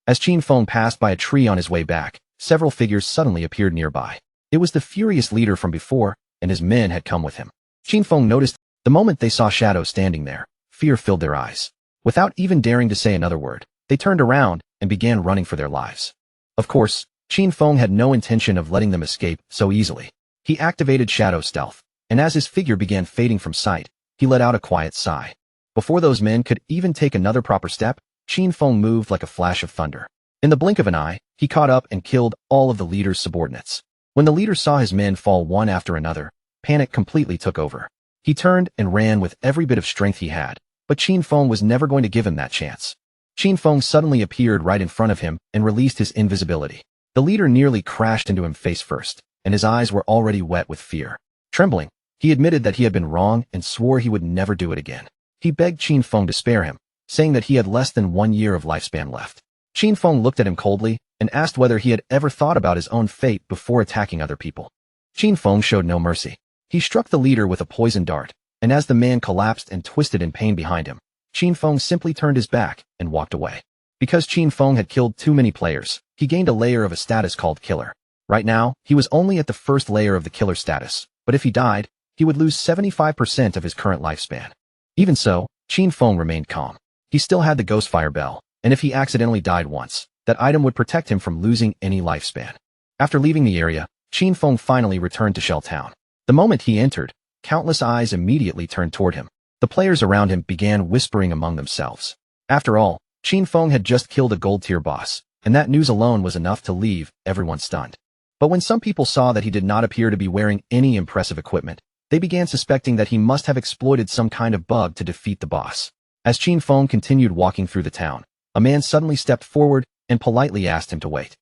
As Qin Feng passed by a tree on his way back, several figures suddenly appeared nearby. It was the furious leader from before, and his men had come with him. Qin Feng noticed the moment they saw Shadow standing there, fear filled their eyes. Without even daring to say another word, they turned around and began running for their lives. Of course, Qin Feng had no intention of letting them escape so easily. He activated Shadow Stealth, and as his figure began fading from sight, he let out a quiet sigh. Before those men could even take another proper step, Qin Feng moved like a flash of thunder. In the blink of an eye, he caught up and killed all of the leader's subordinates. When the leader saw his men fall one after another, panic completely took over. He turned and ran with every bit of strength he had, but Qin Feng was never going to give him that chance. Qin Feng suddenly appeared right in front of him and released his invisibility. The leader nearly crashed into him face first, and his eyes were already wet with fear. Trembling, he admitted that he had been wrong and swore he would never do it again. He begged Qin Feng to spare him, saying that he had less than 1 year of lifespan left. Qin Feng looked at him coldly and asked whether he had ever thought about his own fate before attacking other people. Qin Feng showed no mercy. He struck the leader with a poison dart, and as the man collapsed and twisted in pain behind him, Qin Feng simply turned his back and walked away. Because Qin Feng had killed too many players, he gained a layer of a status called Killer. Right now, he was only at the first layer of the Killer status, but if he died, he would lose 75% of his current lifespan. Even so, Qin Feng remained calm. He still had the Ghostfire Bell, and if he accidentally died once, that item would protect him from losing any lifespan. After leaving the area, Qin Feng finally returned to Shell Town. The moment he entered, countless eyes immediately turned toward him. The players around him began whispering among themselves. After all, Qin Feng had just killed a gold-tier boss, and that news alone was enough to leave everyone stunned. But when some people saw that he did not appear to be wearing any impressive equipment, they began suspecting that he must have exploited some kind of bug to defeat the boss. As Qin Feng continued walking through the town, a man suddenly stepped forward and politely asked him to wait.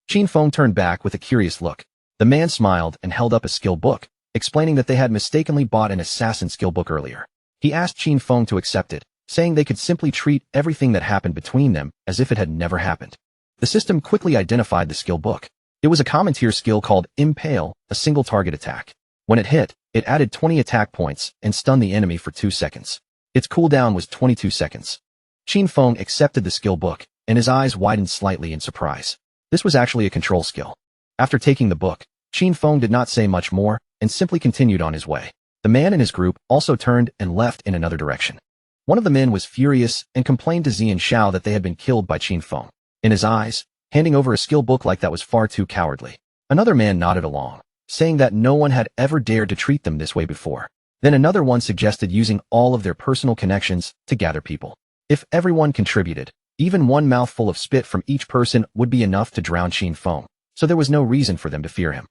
Qin Feng turned back with a curious look. The man smiled and held up a skill book, explaining that they had mistakenly bought an assassin skill book earlier. He asked Qin Feng to accept it, saying they could simply treat everything that happened between them as if it had never happened. The system quickly identified the skill book. It was a common tier skill called Impale, a single target attack. When it hit, it added 20 attack points and stunned the enemy for 2 seconds. Its cooldown was 22 seconds. Qin Feng accepted the skill book, and his eyes widened slightly in surprise. This was actually a control skill. After taking the book, Qin Feng did not say much more and simply continued on his way. The man and his group also turned and left in another direction. One of the men was furious and complained to Zian Xiao that they had been killed by Qin Feng. In his eyes, handing over a skill book like that was far too cowardly. Another man nodded along, saying that no one had ever dared to treat them this way before. Then another one suggested using all of their personal connections to gather people. If everyone contributed, even one mouthful of spit from each person would be enough to drown Qin Feng, so there was no reason for them to fear him.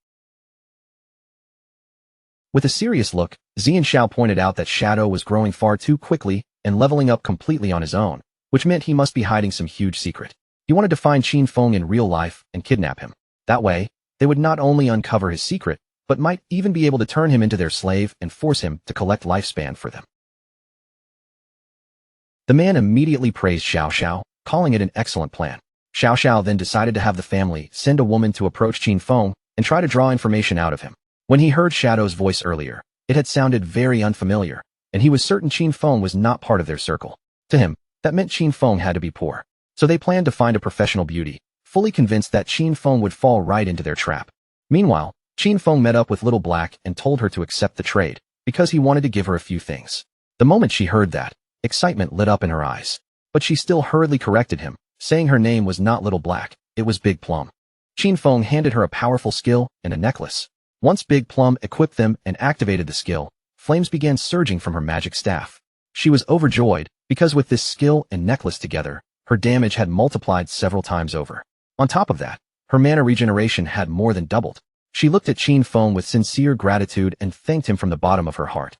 With a serious look, Zian Xiao pointed out that Shadow was growing far too quickly and leveling up completely on his own, which meant he must be hiding some huge secret. He wanted to find Qin Feng in real life and kidnap him. That way, they would not only uncover his secret, but might even be able to turn him into their slave and force him to collect lifespan for them. The man immediately praised Xiao Xiao, calling it an excellent plan. Xiao Xiao then decided to have the family send a woman to approach Qin Feng and try to draw information out of him. When he heard Shadow's voice earlier, it had sounded very unfamiliar, and he was certain Qin Feng was not part of their circle. To him, that meant Qin Feng had to be poor. So they planned to find a professional beauty, fully convinced that Qin Feng would fall right into their trap. Meanwhile, Qin Feng met up with Little Black and told her to accept the trade, because he wanted to give her a few things. The moment she heard that, excitement lit up in her eyes. But she still hurriedly corrected him, saying her name was not Little Black, it was Big Plum. Qin Feng handed her a powerful skill and a necklace. Once Big Plum equipped them and activated the skill, flames began surging from her magic staff. She was overjoyed, because with this skill and necklace together, her damage had multiplied several times over. On top of that, her mana regeneration had more than doubled. She looked at Qin Feng with sincere gratitude and thanked him from the bottom of her heart.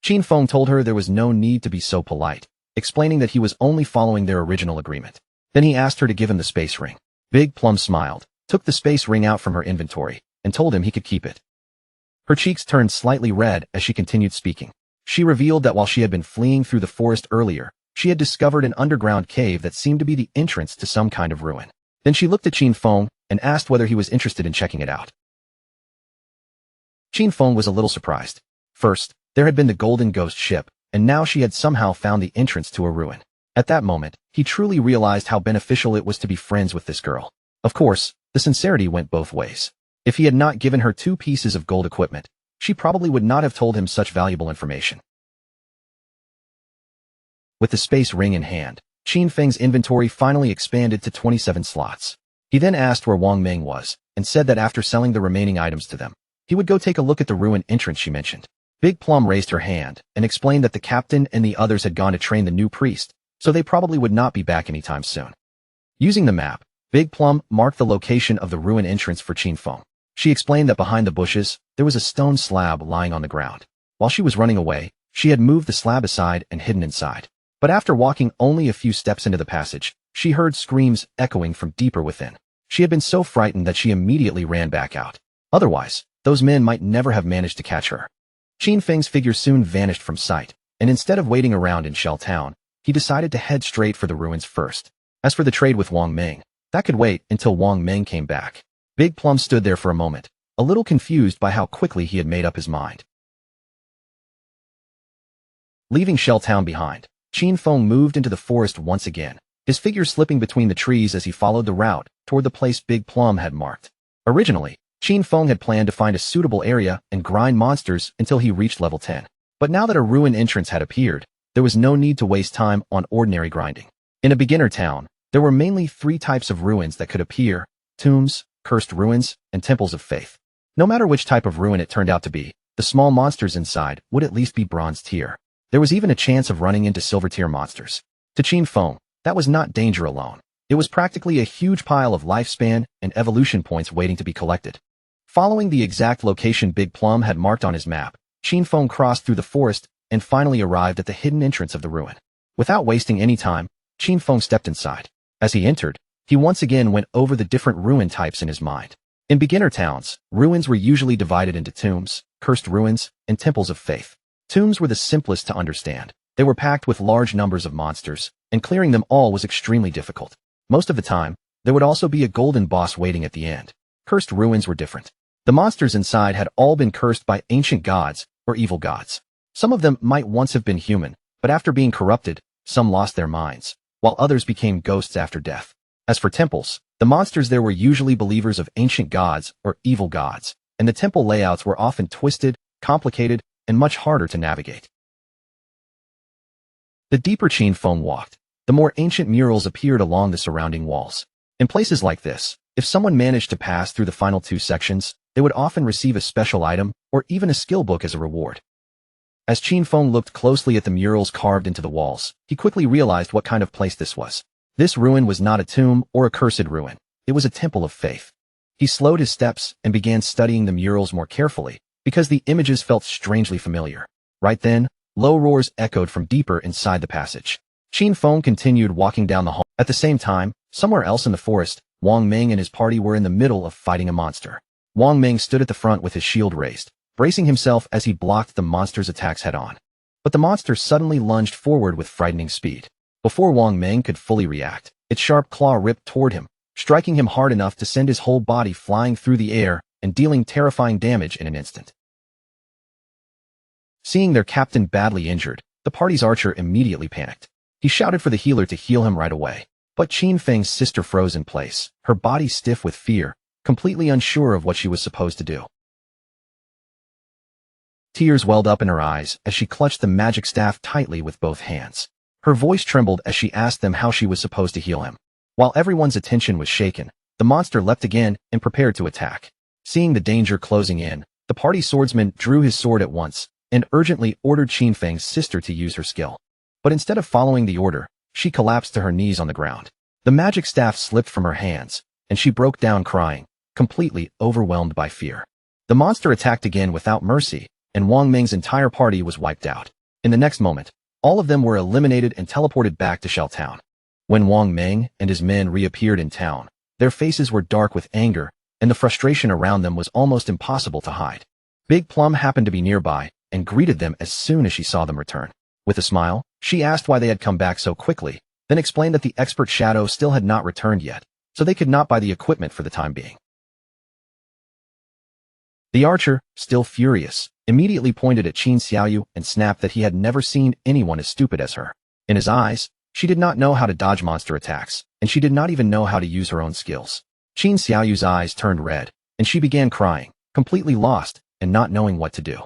Qin Feng told her there was no need to be so polite, explaining that he was only following their original agreement. Then he asked her to give him the space ring. Big Plum smiled, took the space ring out from her inventory, and told him he could keep it. Her cheeks turned slightly red as she continued speaking. She revealed that while she had been fleeing through the forest earlier, she had discovered an underground cave that seemed to be the entrance to some kind of ruin. Then she looked at Qin Feng and asked whether he was interested in checking it out. Qin Feng was a little surprised. First, there had been the Golden Ghost ship, and now she had somehow found the entrance to a ruin. At that moment, he truly realized how beneficial it was to be friends with this girl. Of course, the sincerity went both ways. If he had not given her 2 pieces of gold equipment, she probably would not have told him such valuable information. With the space ring in hand, Qin Feng's inventory finally expanded to 27 slots. He then asked where Wang Meng was, and said that after selling the remaining items to them, he would go take a look at the ruin entrance she mentioned. Big Plum raised her hand and explained that the captain and the others had gone to train the new priest, so they probably would not be back anytime soon. Using the map, Big Plum marked the location of the ruin entrance for Qin Feng. She explained that behind the bushes, there was a stone slab lying on the ground. While she was running away, she had moved the slab aside and hidden inside. But after walking only a few steps into the passage, she heard screams echoing from deeper within. She had been so frightened that she immediately ran back out. Otherwise, those men might never have managed to catch her. Qin Feng's figure soon vanished from sight, and instead of waiting around in Shell Town, he decided to head straight for the ruins first. As for the trade with Wang Meng, that could wait until Wang Meng came back. Big Plum stood there for a moment, a little confused by how quickly he had made up his mind. Leaving Shell Town behind, Qin Feng moved into the forest once again, his figure slipping between the trees as he followed the route toward the place Big Plum had marked. Originally, Qin Feng had planned to find a suitable area and grind monsters until he reached level 10. But now that a ruin entrance had appeared, there was no need to waste time on ordinary grinding. In a beginner town, there were mainly 3 types of ruins that could appear: tombs, cursed ruins, and temples of faith. No matter which type of ruin it turned out to be, the small monsters inside would at least be bronze tier. There was even a chance of running into silver tier monsters. To Qin Feng, that was not danger alone. It was practically a huge pile of lifespan and evolution points waiting to be collected. Following the exact location Big Plum had marked on his map, Qin Feng crossed through the forest and finally arrived at the hidden entrance of the ruin. Without wasting any time, Qin Feng stepped inside. As he entered, he once again went over the different ruin types in his mind. In beginner towns, ruins were usually divided into tombs, cursed ruins, and temples of faith. Tombs were the simplest to understand. They were packed with large numbers of monsters, and clearing them all was extremely difficult. Most of the time, there would also be a golden boss waiting at the end. Cursed ruins were different. The monsters inside had all been cursed by ancient gods or evil gods. Some of them might once have been human, but after being corrupted, some lost their minds, while others became ghosts after death. As for temples, the monsters there were usually believers of ancient gods or evil gods, and the temple layouts were often twisted, complicated, and much harder to navigate. The deeper Qin Feng walked, the more ancient murals appeared along the surrounding walls. In places like this, if someone managed to pass through the final 2 sections, they would often receive a special item or even a skill book as a reward. As Qin Feng looked closely at the murals carved into the walls, he quickly realized what kind of place this was. This ruin was not a tomb or a cursed ruin. It was a temple of faith. He slowed his steps and began studying the murals more carefully, because the images felt strangely familiar. Right then, low roars echoed from deeper inside the passage. Qin Feng continued walking down the hall. At the same time, somewhere else in the forest, Wang Meng and his party were in the middle of fighting a monster. Wang Meng stood at the front with his shield raised, bracing himself as he blocked the monster's attacks head-on. But the monster suddenly lunged forward with frightening speed. Before Wang Meng could fully react, its sharp claw ripped toward him, striking him hard enough to send his whole body flying through the air and dealing terrifying damage in an instant. Seeing their captain badly injured, the party's archer immediately panicked. He shouted for the healer to heal him right away. But Qin Feng's sister froze in place, her body stiff with fear, completely unsure of what she was supposed to do. Tears welled up in her eyes as she clutched the magic staff tightly with both hands. Her voice trembled as she asked them how she was supposed to heal him. While everyone's attention was shaken, the monster leapt again and prepared to attack. Seeing the danger closing in, the party swordsman drew his sword at once and urgently ordered Qin Feng's sister to use her skill. But instead of following the order, she collapsed to her knees on the ground. The magic staff slipped from her hands, and she broke down crying, completely overwhelmed by fear. The monster attacked again without mercy, and Wang Ming's entire party was wiped out. In the next moment, all of them were eliminated and teleported back to Shell Town. When Wang Ming and his men reappeared in town, their faces were dark with anger, and the frustration around them was almost impossible to hide. Big Plum happened to be nearby and greeted them as soon as she saw them return. With a smile, she asked why they had come back so quickly, then explained that the expert Shadow still had not returned yet, so they could not buy the equipment for the time being. The archer, still furious, immediately pointed at Qin Xiaoyu and snapped that he had never seen anyone as stupid as her. In his eyes, she did not know how to dodge monster attacks, and she did not even know how to use her own skills. Qin Xiaoyu's eyes turned red, and she began crying, completely lost and not knowing what to do.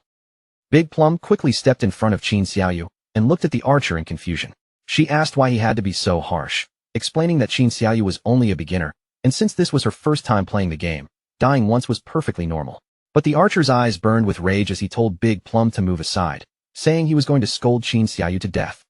Big Plum quickly stepped in front of Qin Xiaoyu and looked at the archer in confusion. She asked why he had to be so harsh, explaining that Qin Xiaoyu was only a beginner, and since this was her first time playing the game, dying once was perfectly normal. But the archer's eyes burned with rage as he told Big Plum to move aside, saying he was going to scold Qin Xiaoyu to death.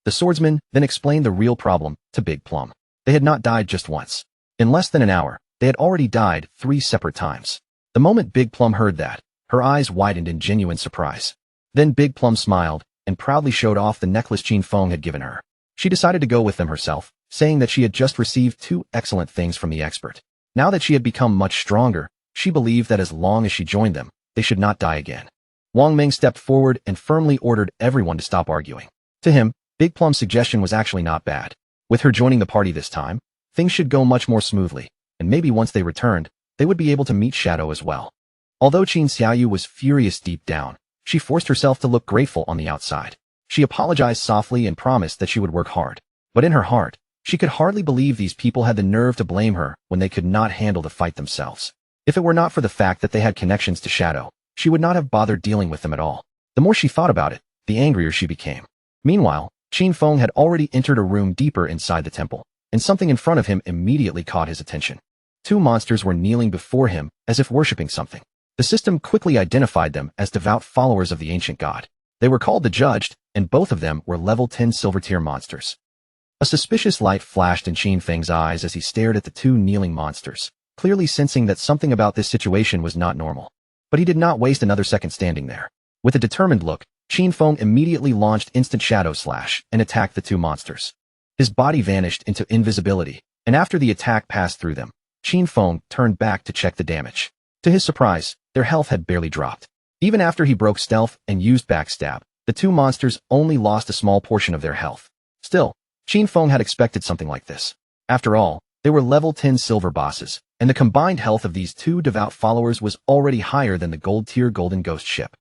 The swordsman then explained the real problem to Big Plum. They had not died just once. In less than an hour, they had already died 3 separate times. The moment Big Plum heard that, her eyes widened in genuine surprise. Then Big Plum smiled and proudly showed off the necklace Qin Feng had given her. She decided to go with them herself, saying that she had just received 2 excellent things from the expert. Now that she had become much stronger, she believed that as long as she joined them, they should not die again. Wang Ming stepped forward and firmly ordered everyone to stop arguing. To him, Big Plum's suggestion was actually not bad. With her joining the party this time, things should go much more smoothly, and maybe once they returned, they would be able to meet Shadow as well. Although Qin Xiaoyu was furious deep down, she forced herself to look grateful on the outside. She apologized softly and promised that she would work hard. But in her heart, she could hardly believe these people had the nerve to blame her when they could not handle the fight themselves. If it were not for the fact that they had connections to Shadow, she would not have bothered dealing with them at all. The more she thought about it, the angrier she became. Meanwhile, Qin Feng had already entered a room deeper inside the temple, and something in front of him immediately caught his attention. 2 monsters were kneeling before him as if worshipping something. The system quickly identified them as devout followers of the ancient god. They were called the Judged, and both of them were level 10 silver tier monsters. A suspicious light flashed in Qin Feng's eyes as he stared at the 2 kneeling monsters, clearly sensing that something about this situation was not normal. But he did not waste another second standing there. With a determined look, Qin Feng immediately launched instant Shadow Slash and attacked the 2 monsters. His body vanished into invisibility, and after the attack passed through them, Qin Feng turned back to check the damage. To his surprise, their health had barely dropped. Even after he broke stealth and used backstab, the 2 monsters only lost a small portion of their health. Still, Qin Feng had expected something like this. After all, they were level 10 silver bosses, and the combined health of these 2 devout followers was already higher than the gold tier golden ghost ship.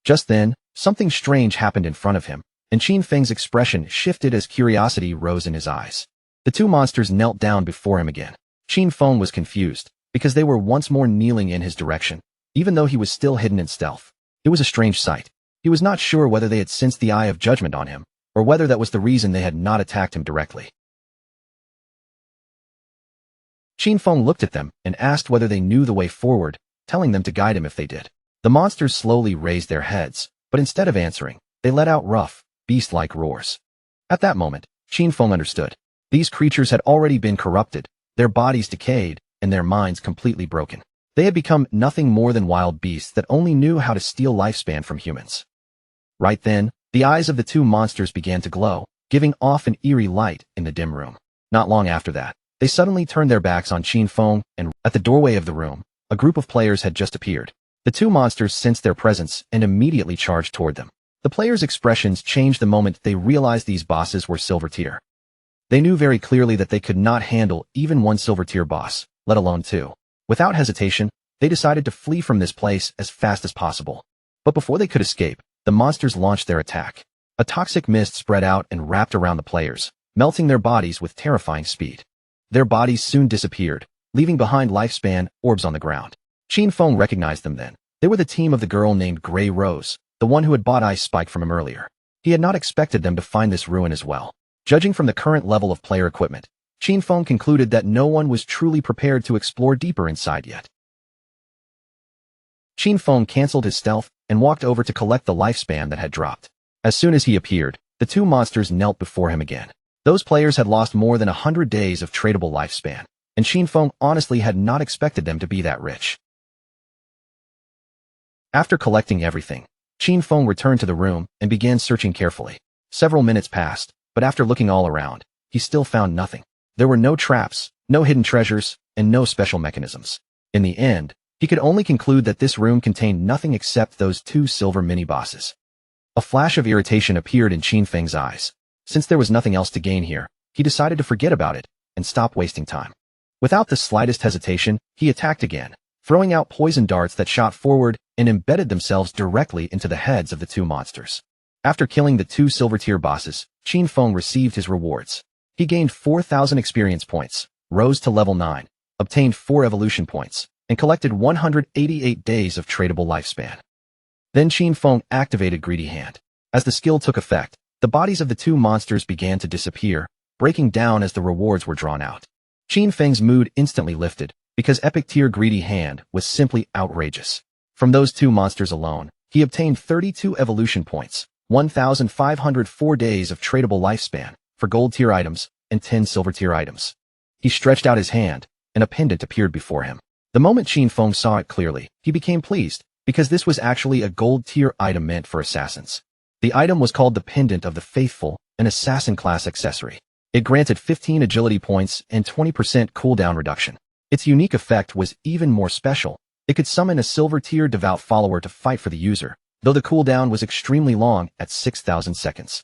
Just then, something strange happened in front of him, and Qin Feng's expression shifted as curiosity rose in his eyes. The 2 monsters knelt down before him again. Qin Feng was confused, because they were once more kneeling in his direction, even though he was still hidden in stealth. It was a strange sight. He was not sure whether they had sensed the eye of judgment on him, or whether that was the reason they had not attacked him directly. Qin Feng looked at them and asked whether they knew the way forward, telling them to guide him if they did. The monsters slowly raised their heads, but instead of answering, they let out rough, beast-like roars. At that moment, Qin Feng understood. These creatures had already been corrupted, their bodies decayed, and their minds completely broken. They had become nothing more than wild beasts that only knew how to steal lifespan from humans. Right then, the eyes of the 2 monsters began to glow, giving off an eerie light in the dim room. Not long after that, they suddenly turned their backs on Qin Feng, and at the doorway of the room, a group of players had just appeared. The 2 monsters sensed their presence and immediately charged toward them. The players' expressions changed the moment they realized these bosses were silver tier. They knew very clearly that they could not handle even 1 silver tier boss, let alone 2. Without hesitation, they decided to flee from this place as fast as possible. But before they could escape, the monsters launched their attack. A toxic mist spread out and wrapped around the players, melting their bodies with terrifying speed. Their bodies soon disappeared, leaving behind lifespan orbs on the ground. Qin Feng recognized them then. They were the team of the girl named Grey Rose, the one who had bought Ice Spike from him earlier. He had not expected them to find this ruin as well. Judging from the current level of player equipment, Qin Feng concluded that no one was truly prepared to explore deeper inside yet. Qin Feng canceled his stealth and walked over to collect the lifespan that had dropped. As soon as he appeared, The two monsters knelt before him again. Those players had lost more than 100 days of tradable lifespan, and Xinfeng honestly had not expected them to be that rich. After collecting everything, Xinfeng returned to the room and began searching carefully. Several minutes passed, but after looking all around, he still found nothing. There were no traps, no hidden treasures, and no special mechanisms. In the end, he could only conclude that this room contained nothing except those two silver mini-bosses. A flash of irritation appeared in Xinfeng's eyes. Since there was nothing else to gain here, he decided to forget about it and stop wasting time. Without the slightest hesitation, he attacked again, throwing out poison darts that shot forward and embedded themselves directly into the heads of the two monsters. After killing the two silver-tier bosses, Xinfeng received his rewards. He gained 4,000 experience points, rose to level 9, obtained 4 evolution points, and collected 188 days of tradable lifespan. Then Xinfeng activated Greedy Hand. As the skill took effect, the bodies of the two monsters began to disappear, breaking down as the rewards were drawn out. Xinfeng's mood instantly lifted, because Epic Tier Greedy Hand was simply outrageous. From those two monsters alone, he obtained 32 evolution points, 1,504 days of tradable lifespan for gold tier items and 10 silver tier items. He stretched out his hand, and a pendant appeared before him. The moment Xinfeng saw it clearly, he became pleased, because this was actually a gold tier item meant for assassins. The item was called the Pendant of the Faithful, an assassin class accessory. It granted 15 agility points and 20% cooldown reduction. Its unique effect was even more special. It could summon a silver tier devout follower to fight for the user, though the cooldown was extremely long at 6,000 seconds.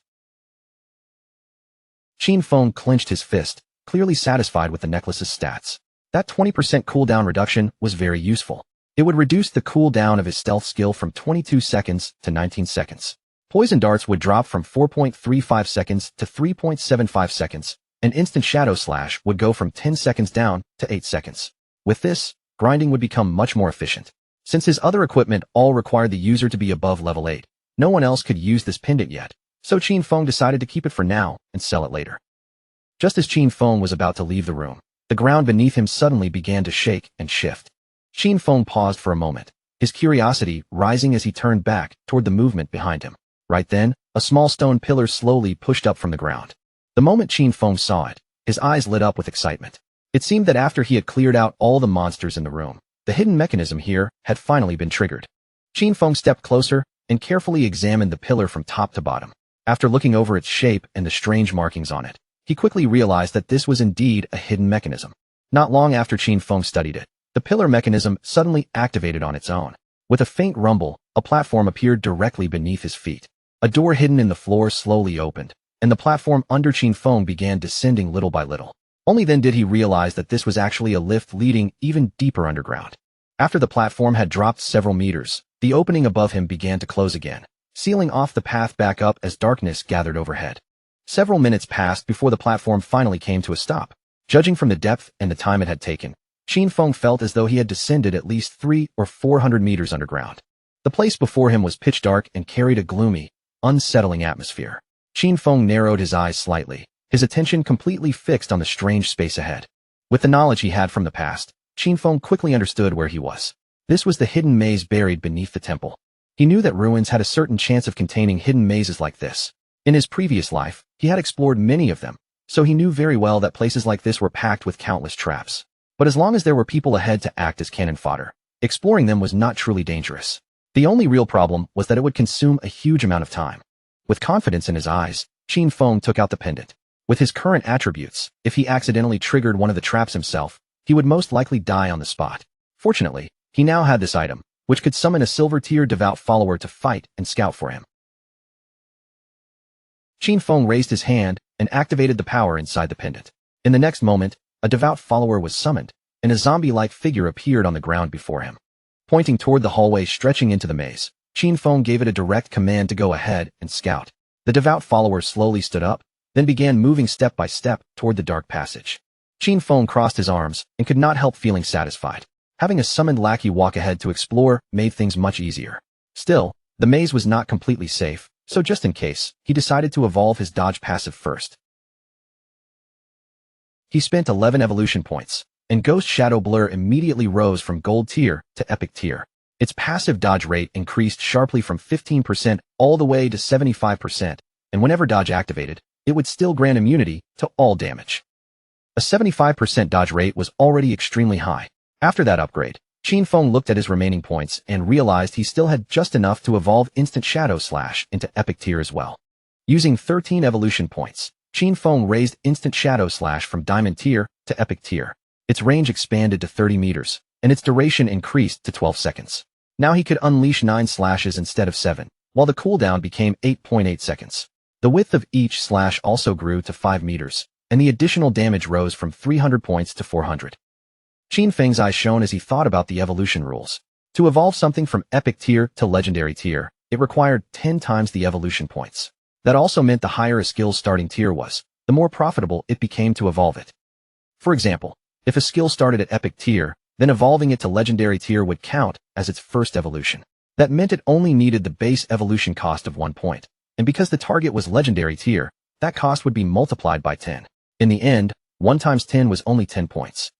Xinfeng clenched his fist, clearly satisfied with the necklace's stats. That 20% cooldown reduction was very useful. It would reduce the cooldown of his stealth skill from 22 seconds to 19 seconds. Poison darts would drop from 4.35 seconds to 3.75 seconds, and instant shadow slash would go from 10 seconds down to 8 seconds. With this, grinding would become much more efficient. Since his other equipment all required the user to be above level 8, no one else could use this pendant yet, so Xinfeng decided to keep it for now and sell it later. Just as Xinfeng was about to leave the room, the ground beneath him suddenly began to shake and shift. Xinfeng paused for a moment, his curiosity rising as he turned back toward the movement behind him. Right then, a small stone pillar slowly pushed up from the ground. The moment Xinfeng saw it, his eyes lit up with excitement. It seemed that after he had cleared out all the monsters in the room, the hidden mechanism here had finally been triggered. Xinfeng stepped closer and carefully examined the pillar from top to bottom. After looking over its shape and the strange markings on it, he quickly realized that this was indeed a hidden mechanism. Not long after Xinfeng studied it, the pillar mechanism suddenly activated on its own. With a faint rumble, a platform appeared directly beneath his feet. A door hidden in the floor slowly opened, and the platform under Xinfeng began descending little by little. Only then did he realize that this was actually a lift leading even deeper underground. After the platform had dropped several meters, the opening above him began to close again, sealing off the path back up as darkness gathered overhead. Several minutes passed before the platform finally came to a stop. Judging from the depth and the time it had taken, Xinfeng felt as though he had descended at least 300 or 400 meters underground. The place before him was pitch dark and carried a gloomy, unsettling atmosphere. Xinfeng narrowed his eyes slightly, his attention completely fixed on the strange space ahead. With the knowledge he had from the past, Xinfeng quickly understood where he was. This was the hidden maze buried beneath the temple. He knew that ruins had a certain chance of containing hidden mazes like this. In his previous life, he had explored many of them, so he knew very well that places like this were packed with countless traps. But as long as there were people ahead to act as cannon fodder, exploring them was not truly dangerous. The only real problem was that it would consume a huge amount of time. With confidence in his eyes, Xinfeng took out the pendant. With his current attributes, if he accidentally triggered one of the traps himself, he would most likely die on the spot. Fortunately, he now had this item, which could summon a silver-tier devout follower to fight and scout for him. Xinfeng raised his hand and activated the power inside the pendant. In the next moment, a devout follower was summoned, and a zombie-like figure appeared on the ground before him. Pointing toward the hallway stretching into the maze, Xinfeng gave it a direct command to go ahead and scout. The devout follower slowly stood up, then began moving step by step toward the dark passage. Xinfeng crossed his arms and could not help feeling satisfied. Having a summoned lackey walk ahead to explore made things much easier. Still, the maze was not completely safe, so just in case, he decided to evolve his dodge passive first. He spent 11 evolution points, and Ghost Shadow Blur immediately rose from Gold Tier to Epic Tier. Its passive dodge rate increased sharply from 15% all the way to 75%, and whenever dodge activated, it would still grant immunity to all damage. A 75% dodge rate was already extremely high. After that upgrade, Qin Feng looked at his remaining points and realized he still had just enough to evolve Instant Shadow Slash into Epic Tier as well. Using 13 evolution points, Qin Feng raised Instant Shadow Slash from Diamond Tier to Epic Tier. Its range expanded to 30 meters, and its duration increased to 12 seconds. Now he could unleash 9 slashes instead of 7, while the cooldown became 8.8 seconds. The width of each slash also grew to 5 meters, and the additional damage rose from 300 points to 400. Qin Feng's eyes shone as he thought about the evolution rules. To evolve something from Epic Tier to Legendary Tier, it required 10 times the evolution points. That also meant the higher a skill's starting tier was, the more profitable it became to evolve it. For example, if a skill started at Epic Tier, then evolving it to Legendary Tier would count as its first evolution. That meant it only needed the base evolution cost of 1 point, and because the target was Legendary Tier, that cost would be multiplied by 10. In the end, 1 times 10 was only 10 points.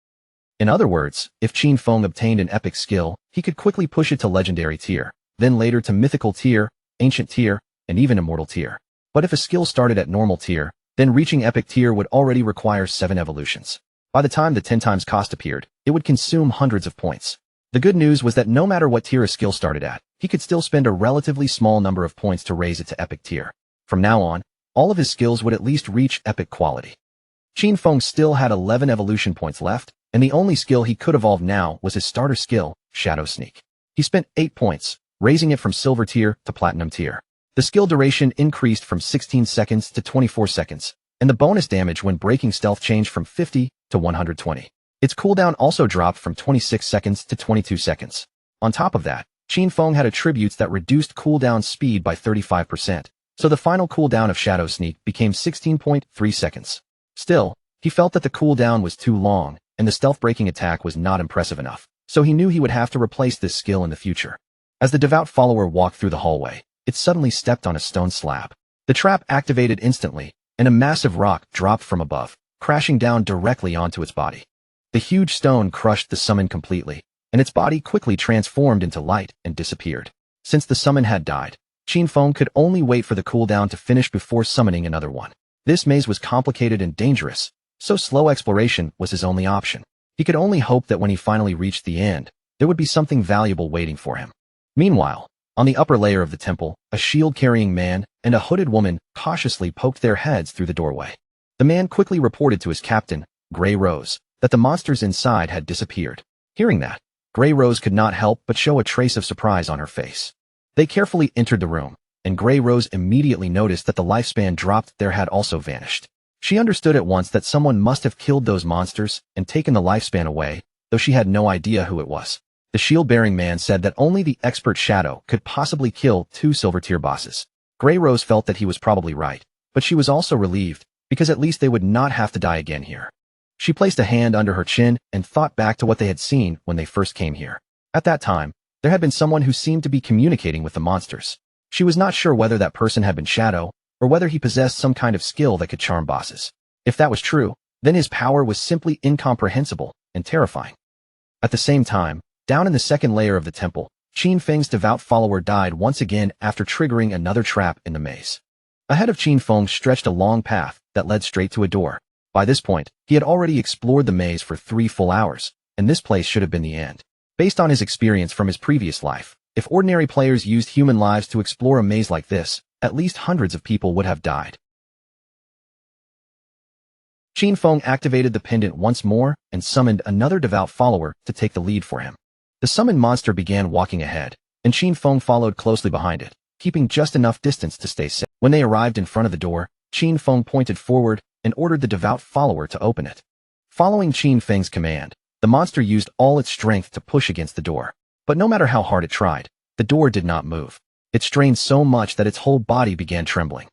In other words, if Qin Feng obtained an epic skill, he could quickly push it to Legendary Tier, then later to Mythical Tier, Ancient Tier, and even Immortal Tier. But if a skill started at Normal Tier, then reaching Epic Tier would already require 7 evolutions. By the time the 10 times cost appeared, it would consume hundreds of points. The good news was that no matter what tier a skill started at, he could still spend a relatively small number of points to raise it to Epic Tier. From now on, all of his skills would at least reach epic quality. Qin Feng still had 11 evolution points left, and the only skill he could evolve now was his starter skill, Shadow Sneak. He spent 8 points, raising it from Silver Tier to Platinum Tier. The skill duration increased from 16 seconds to 24 seconds, and the bonus damage when breaking stealth changed from 50 to 120. Its cooldown also dropped from 26 seconds to 22 seconds. On top of that, Qin Feng had attributes that reduced cooldown speed by 35%, so the final cooldown of Shadow Sneak became 16.3 seconds. Still, he felt that the cooldown was too long, and the stealth-breaking attack was not impressive enough, so he knew he would have to replace this skill in the future. As the devout follower walked through the hallway, it suddenly stepped on a stone slab. The trap activated instantly, and a massive rock dropped from above, crashing down directly onto its body. The huge stone crushed the summon completely, and its body quickly transformed into light and disappeared. Since the summon had died, Qin Feng could only wait for the cooldown to finish before summoning another one. This maze was complicated and dangerous, so slow exploration was his only option. He could only hope that when he finally reached the end, there would be something valuable waiting for him. Meanwhile, on the upper layer of the temple, a shield-carrying man and a hooded woman cautiously poked their heads through the doorway. The man quickly reported to his captain, Grey Rose, that the monsters inside had disappeared. Hearing that, Grey Rose could not help but show a trace of surprise on her face. They carefully entered the room, and Grey Rose immediately noticed that the lifespan dropped there had also vanished. She understood at once that someone must have killed those monsters and taken the lifespan away, though she had no idea who it was. The shield-bearing man said that only the expert Shadow could possibly kill 2 Silver Tier bosses. Grey Rose felt that he was probably right, but she was also relieved, because at least they would not have to die again here. She placed a hand under her chin and thought back to what they had seen when they first came here. At that time, there had been someone who seemed to be communicating with the monsters. She was not sure whether that person had been Shadow, or whether he possessed some kind of skill that could charm bosses. If that was true, then his power was simply incomprehensible and terrifying. At the same time, down in the second layer of the temple, Qin Feng's devout follower died once again after triggering another trap in the maze. Ahead of Qin Feng stretched a long path that led straight to a door. By this point, he had already explored the maze for 3 full hours, and this place should have been the end. Based on his experience from his previous life, if ordinary players used human lives to explore a maze like this, at least hundreds of people would have died. Qin Feng activated the pendant once more and summoned another devout follower to take the lead for him. The summoned monster began walking ahead, and Qin Feng followed closely behind it, keeping just enough distance to stay safe. When they arrived in front of the door, Qin Feng pointed forward and ordered the devout follower to open it. Following Qin Feng's command, the monster used all its strength to push against the door. But no matter how hard it tried, the door did not move. It strained so much that its whole body began trembling.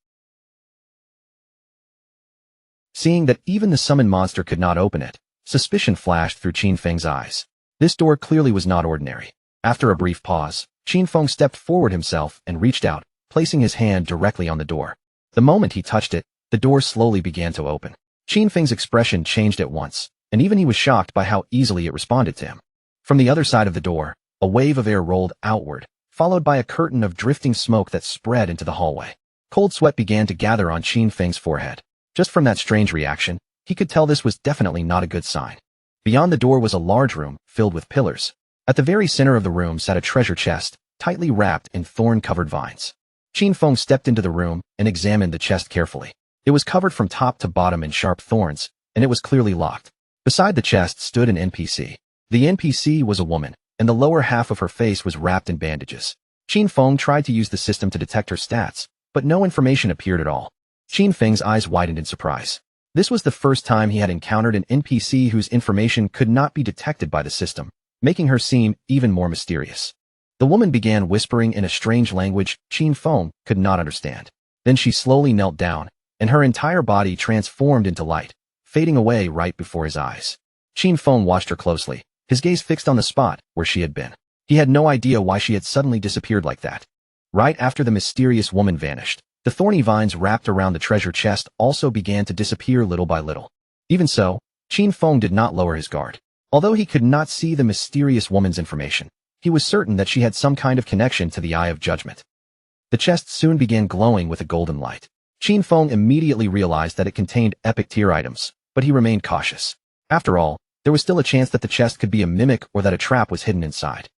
Seeing that even the summoned monster could not open it, suspicion flashed through Qin Feng's eyes. This door clearly was not ordinary. After a brief pause, Qin Feng stepped forward himself and reached out, placing his hand directly on the door. The moment he touched it, the door slowly began to open. Qin Feng's expression changed at once, and even he was shocked by how easily it responded to him. From the other side of the door, a wave of air rolled outward, followed by a curtain of drifting smoke that spread into the hallway. Cold sweat began to gather on Qin Feng's forehead. Just from that strange reaction, he could tell this was definitely not a good sign. Beyond the door was a large room, filled with pillars. At the very center of the room sat a treasure chest, tightly wrapped in thorn-covered vines. Qin Feng stepped into the room and examined the chest carefully. It was covered from top to bottom in sharp thorns, and it was clearly locked. Beside the chest stood an NPC. The NPC was a woman, and the lower half of her face was wrapped in bandages. Qin Feng tried to use the system to detect her stats, but no information appeared at all. Qin Feng's eyes widened in surprise. This was the first time he had encountered an NPC whose information could not be detected by the system, making her seem even more mysterious. The woman began whispering in a strange language Qin Feng could not understand. Then she slowly knelt down, and her entire body transformed into light, fading away right before his eyes. Qin Feng watched her closely, his gaze fixed on the spot where she had been. He had no idea why she had suddenly disappeared like that. Right after the mysterious woman vanished, the thorny vines wrapped around the treasure chest also began to disappear little by little. Even so, Qin Feng did not lower his guard. Although he could not see the mysterious woman's information, he was certain that she had some kind of connection to the Eye of Judgment. The chest soon began glowing with a golden light. Qin Feng immediately realized that it contained epic tier items, but he remained cautious. After all, there was still a chance that the chest could be a mimic or that a trap was hidden inside.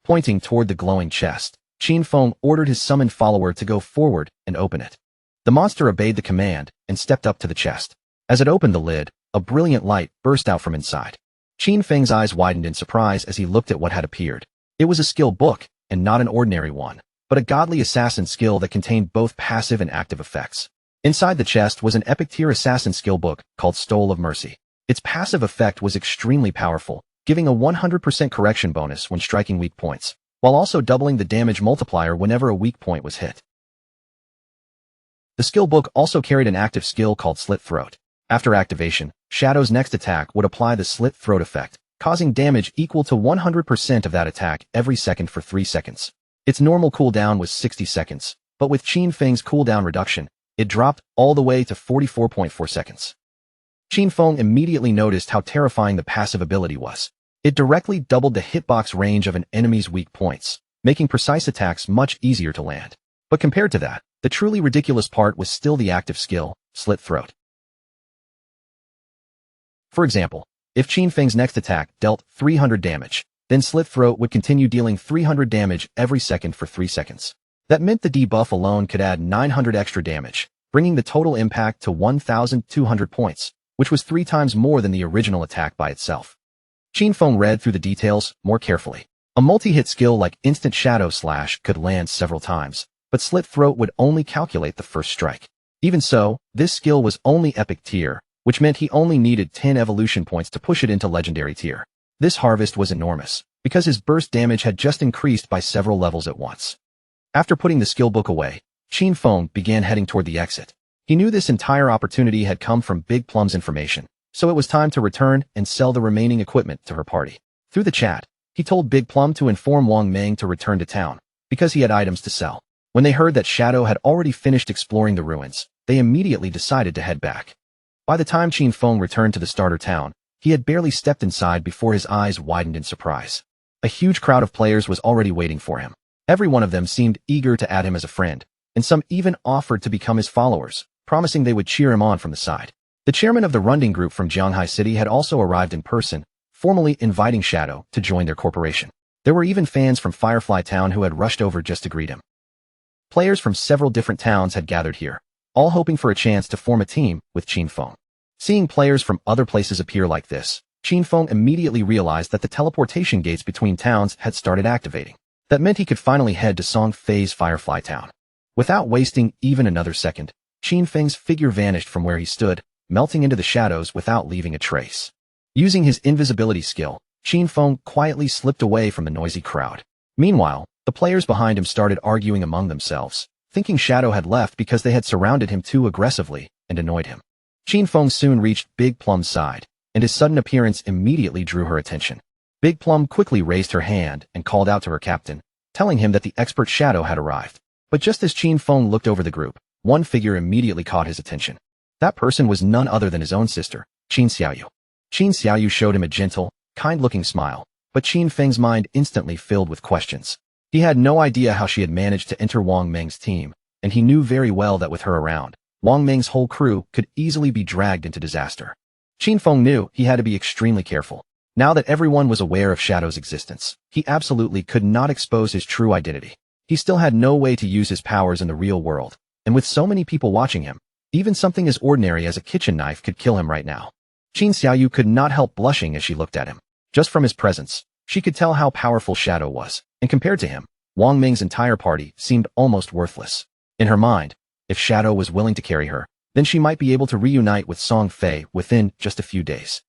Pointing toward the glowing chest, Qin Feng ordered his summoned follower to go forward and open it. The monster obeyed the command and stepped up to the chest. As it opened the lid, a brilliant light burst out from inside. Qin Feng's eyes widened in surprise as he looked at what had appeared. It was a skill book, and not an ordinary one, but a godly assassin skill that contained both passive and active effects. Inside the chest was an epic tier assassin skill book called Stole of Mercy. Its passive effect was extremely powerful, giving a 100% correction bonus when striking weak points, while also doubling the damage multiplier whenever a weak point was hit. The skill book also carried an active skill called Slit Throat. After activation, Shadow's next attack would apply the Slit Throat effect, causing damage equal to 100% of that attack every second for 3 seconds. Its normal cooldown was 60 seconds, but with Qin Feng's cooldown reduction, it dropped all the way to 44.4 seconds. Qin Feng immediately noticed how terrifying the passive ability was. It directly doubled the hitbox range of an enemy's weak points, making precise attacks much easier to land. But compared to that, the truly ridiculous part was still the active skill, Slit Throat. For example, if Qin Feng's next attack dealt 300 damage, then Slit Throat would continue dealing 300 damage every second for 3 seconds. That meant the debuff alone could add 900 extra damage, bringing the total impact to 1,200 points, which was 3 times more than the original attack by itself. Qin Feng read through the details more carefully. A multi-hit skill like Instant Shadow Slash could land several times, but Slit Throat would only calculate the first strike. Even so, this skill was only epic tier, which meant he only needed 10 evolution points to push it into legendary tier. This harvest was enormous, because his burst damage had just increased by several levels at once. After putting the skill book away, Qin Feng began heading toward the exit. He knew this entire opportunity had come from Big Plum's information, so it was time to return and sell the remaining equipment to her party. Through the chat, he told Big Plum to inform Wang Meng to return to town, because he had items to sell. When they heard that Shadow had already finished exploring the ruins, they immediately decided to head back. By the time Qin Feng returned to the starter town, he had barely stepped inside before his eyes widened in surprise. A huge crowd of players was already waiting for him. Every one of them seemed eager to add him as a friend, and some even offered to become his followers, promising they would cheer him on from the side. The chairman of the Runding Group from Jianghai City had also arrived in person, formally inviting Shadow to join their corporation. There were even fans from Firefly Town who had rushed over just to greet him. Players from several different towns had gathered here, all hoping for a chance to form a team with Qin Feng. Seeing players from other places appear like this, Qin Feng immediately realized that the teleportation gates between towns had started activating. That meant he could finally head to Song Fei's Firefly Town. Without wasting even another second, Qin Feng's figure vanished from where he stood, melting into the shadows without leaving a trace. Using his invisibility skill, Qin Feng quietly slipped away from the noisy crowd. Meanwhile, the players behind him started arguing among themselves, thinking Shadow had left because they had surrounded him too aggressively and annoyed him. Qin Feng soon reached Big Plum's side, and his sudden appearance immediately drew her attention. Big Plum quickly raised her hand and called out to her captain, telling him that the expert Shadow had arrived. But just as Qin Feng looked over the group, one figure immediately caught his attention. That person was none other than his own sister, Qin Xiaoyu. Qin Xiaoyu showed him a gentle, kind-looking smile, but Qin Feng's mind instantly filled with questions. He had no idea how she had managed to enter Wang Meng's team, and he knew very well that with her around, Wang Ming's whole crew could easily be dragged into disaster. Qin Feng knew he had to be extremely careful. Now that everyone was aware of Shadow's existence, he absolutely could not expose his true identity. He still had no way to use his powers in the real world, and with so many people watching him, even something as ordinary as a kitchen knife could kill him right now. Qin Xiaoyu could not help blushing as she looked at him. Just from his presence, she could tell how powerful Shadow was, and compared to him, Wang Ming's entire party seemed almost worthless. In her mind, if Shadow was willing to carry her, then she might be able to reunite with Song Fei within just a few days.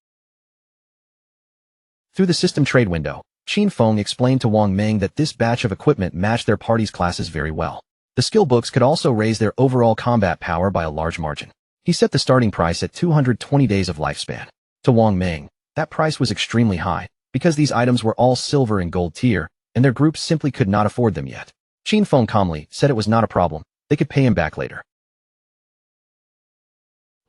Through the system trade window, Qin Feng explained to Wang Ming that this batch of equipment matched their party's classes very well. The skill books could also raise their overall combat power by a large margin. He set the starting price at 220 days of lifespan. To Wang Ming, that price was extremely high, because these items were all silver and gold tier, and their group simply could not afford them yet. Qin Feng calmly said it was not a problem, they could pay him back later.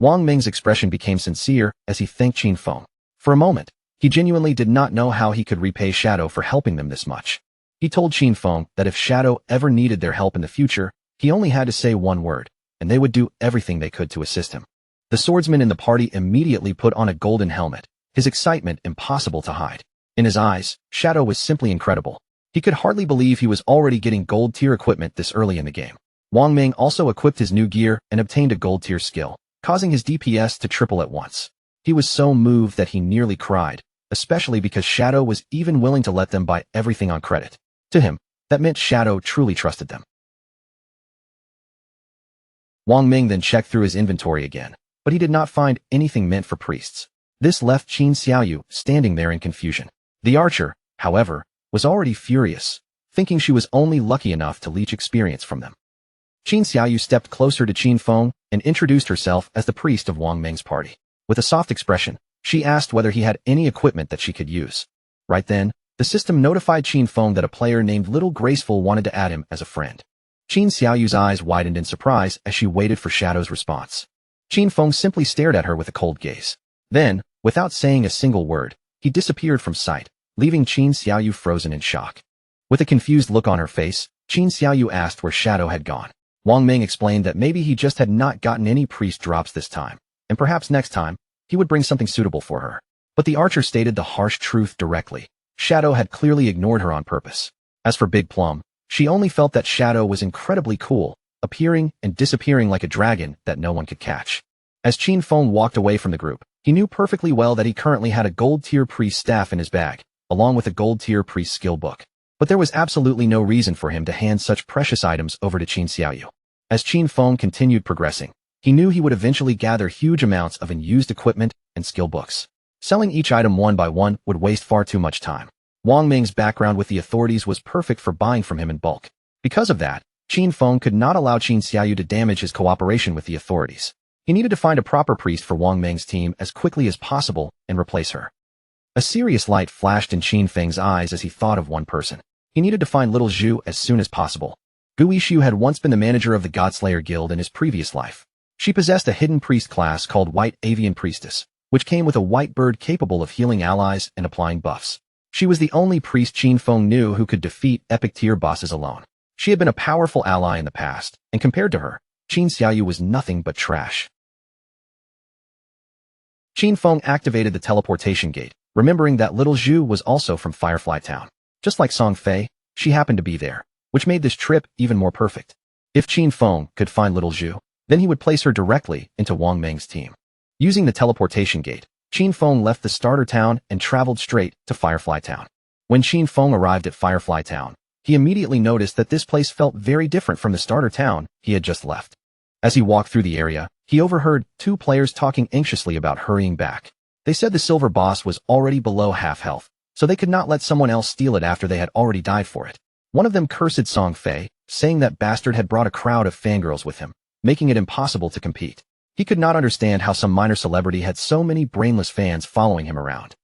Wang Ming's expression became sincere as he thanked Qin Feng. For a moment, he genuinely did not know how he could repay Shadow for helping them this much. He told Qin Feng that if Shadow ever needed their help in the future, he only had to say one word, and they would do everything they could to assist him. The swordsman in the party immediately put on a golden helmet, his excitement impossible to hide. In his eyes, Shadow was simply incredible. He could hardly believe he was already getting gold-tier equipment this early in the game. Wang Ming also equipped his new gear and obtained a gold-tier skill, causing his DPS to triple at once. He was so moved that he nearly cried, especially because Shadow was even willing to let them buy everything on credit. To him, that meant Shadow truly trusted them. Wang Ming then checked through his inventory again, but he did not find anything meant for priests. This left Qin Xiaoyu standing there in confusion. The archer, however, was already furious, thinking she was only lucky enough to leech experience from them. Qin Xiaoyu stepped closer to Qin Feng and introduced herself as the priest of Wang Ming's party. With a soft expression, she asked whether he had any equipment that she could use. Right then, the system notified Qin Feng that a player named Little Graceful wanted to add him as a friend. Qin Xiaoyu's eyes widened in surprise as she waited for Shadow's response. Qin Feng simply stared at her with a cold gaze. Then, without saying a single word, he disappeared from sight, leaving Qin Xiaoyu frozen in shock. With a confused look on her face, Qin Xiaoyu asked where Shadow had gone. Wang Ming explained that maybe he just had not gotten any priest drops this time, and perhaps next time, he would bring something suitable for her. But the archer stated the harsh truth directly. Shadow had clearly ignored her on purpose. As for Big Plum, she only felt that Shadow was incredibly cool, appearing and disappearing like a dragon that no one could catch. As Qin Feng walked away from the group, he knew perfectly well that he currently had a gold-tier priest staff in his bag, along with a gold-tier priest skill book. But there was absolutely no reason for him to hand such precious items over to Qin Xiaoyu. As Qin Feng continued progressing, he knew he would eventually gather huge amounts of unused equipment and skill books. Selling each item one by one would waste far too much time. Wang Ming's background with the authorities was perfect for buying from him in bulk. Because of that, Qin Feng could not allow Qin Xiaoyu to damage his cooperation with the authorities. He needed to find a proper priest for Wang Ming's team as quickly as possible and replace her. A serious light flashed in Qin Feng's eyes as he thought of one person. He needed to find little Zhu as soon as possible. Gu Yishu had once been the manager of the Godslayer Guild in his previous life. She possessed a hidden priest class called White Avian Priestess, which came with a white bird capable of healing allies and applying buffs. She was the only priest Qin Feng knew who could defeat epic-tier bosses alone. She had been a powerful ally in the past, and compared to her, Qin Xiaoyu was nothing but trash. Qin Feng activated the teleportation gate, remembering that little Zhu was also from Firefly Town. Just like Song Fei, she happened to be there, which made this trip even more perfect. If Qin Feng could find little Zhu, then he would place her directly into Wang Ming's team. Using the teleportation gate, Qin Feng left the starter town and traveled straight to Firefly Town. When Qin Feng arrived at Firefly Town, he immediately noticed that this place felt very different from the starter town he had just left. As he walked through the area, he overheard two players talking anxiously about hurrying back. They said the silver boss was already below half health, so they could not let someone else steal it after they had already died for it. One of them cursed Song Fei, saying that bastard had brought a crowd of fangirls with him, making it impossible to compete. He could not understand how some minor celebrity had so many brainless fans following him around.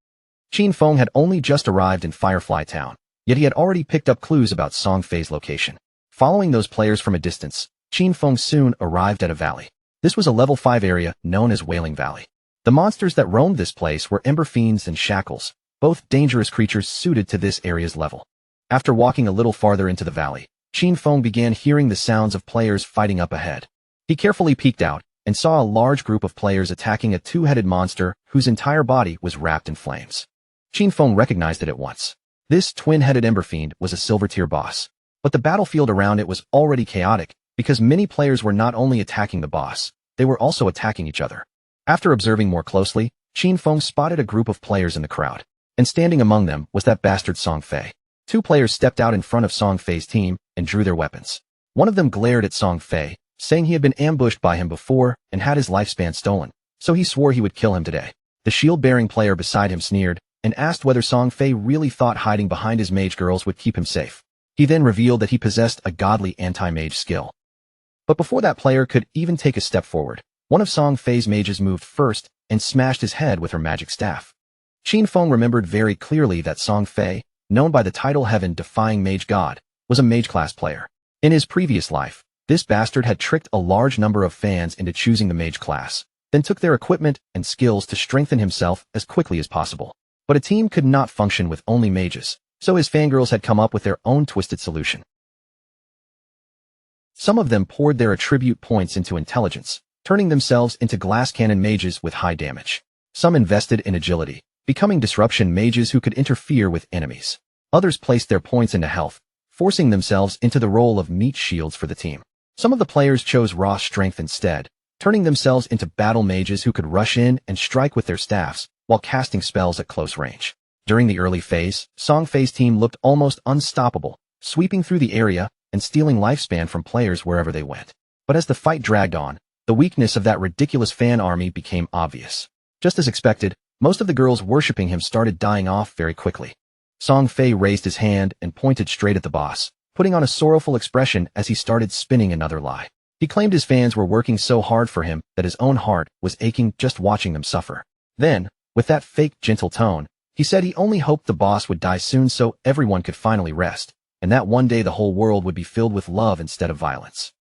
Qin Feng had only just arrived in Firefly Town, yet he had already picked up clues about Song Fei's location. Following those players from a distance, Qin Feng soon arrived at a valley. This was a level 5 area known as Wailing Valley. The monsters that roamed this place were Ember Fiends and Shackles, both dangerous creatures suited to this area's level. After walking a little farther into the valley, Qin Feng began hearing the sounds of players fighting up ahead. He carefully peeked out and saw a large group of players attacking a two-headed monster whose entire body was wrapped in flames. Qin Feng recognized it at once. This twin-headed Ember Fiend was a silver-tier boss, but the battlefield around it was already chaotic because many players were not only attacking the boss, they were also attacking each other. After observing more closely, Qin Feng spotted a group of players in the crowd, and standing among them was that bastard Song Fei. Two players stepped out in front of Song Fei's team and drew their weapons. One of them glared at Song Fei, saying he had been ambushed by him before and had his lifespan stolen, so he swore he would kill him today. The shield-bearing player beside him sneered and asked whether Song Fei really thought hiding behind his mage girls would keep him safe. He then revealed that he possessed a godly anti-mage skill. But before that player could even take a step forward, one of Song Fei's mages moved first and smashed his head with her magic staff. Qin Feng remembered very clearly that Song Fei, known by the title Heaven-Defying Mage God, was a mage-class player. In his previous life, this bastard had tricked a large number of fans into choosing the mage class, then took their equipment and skills to strengthen himself as quickly as possible. But a team could not function with only mages, so his fangirls had come up with their own twisted solution. Some of them poured their attribute points into intelligence, turning themselves into glass cannon mages with high damage. Some invested in agility, becoming disruption mages who could interfere with enemies. Others placed their points into health, forcing themselves into the role of meat shields for the team. Some of the players chose raw strength instead, turning themselves into battle mages who could rush in and strike with their staffs while casting spells at close range. During the early phase, Song Fei's team looked almost unstoppable, sweeping through the area and stealing lifespan from players wherever they went. But as the fight dragged on, the weakness of that ridiculous fan army became obvious. Just as expected, most of the girls worshipping him started dying off very quickly. Song Fei raised his hand and pointed straight at the boss, putting on a sorrowful expression as he started spinning another lie. He claimed his fans were working so hard for him that his own heart was aching just watching them suffer. Then, with that fake gentle tone, he said he only hoped the boss would die soon so everyone could finally rest, and that one day the whole world would be filled with love instead of violence.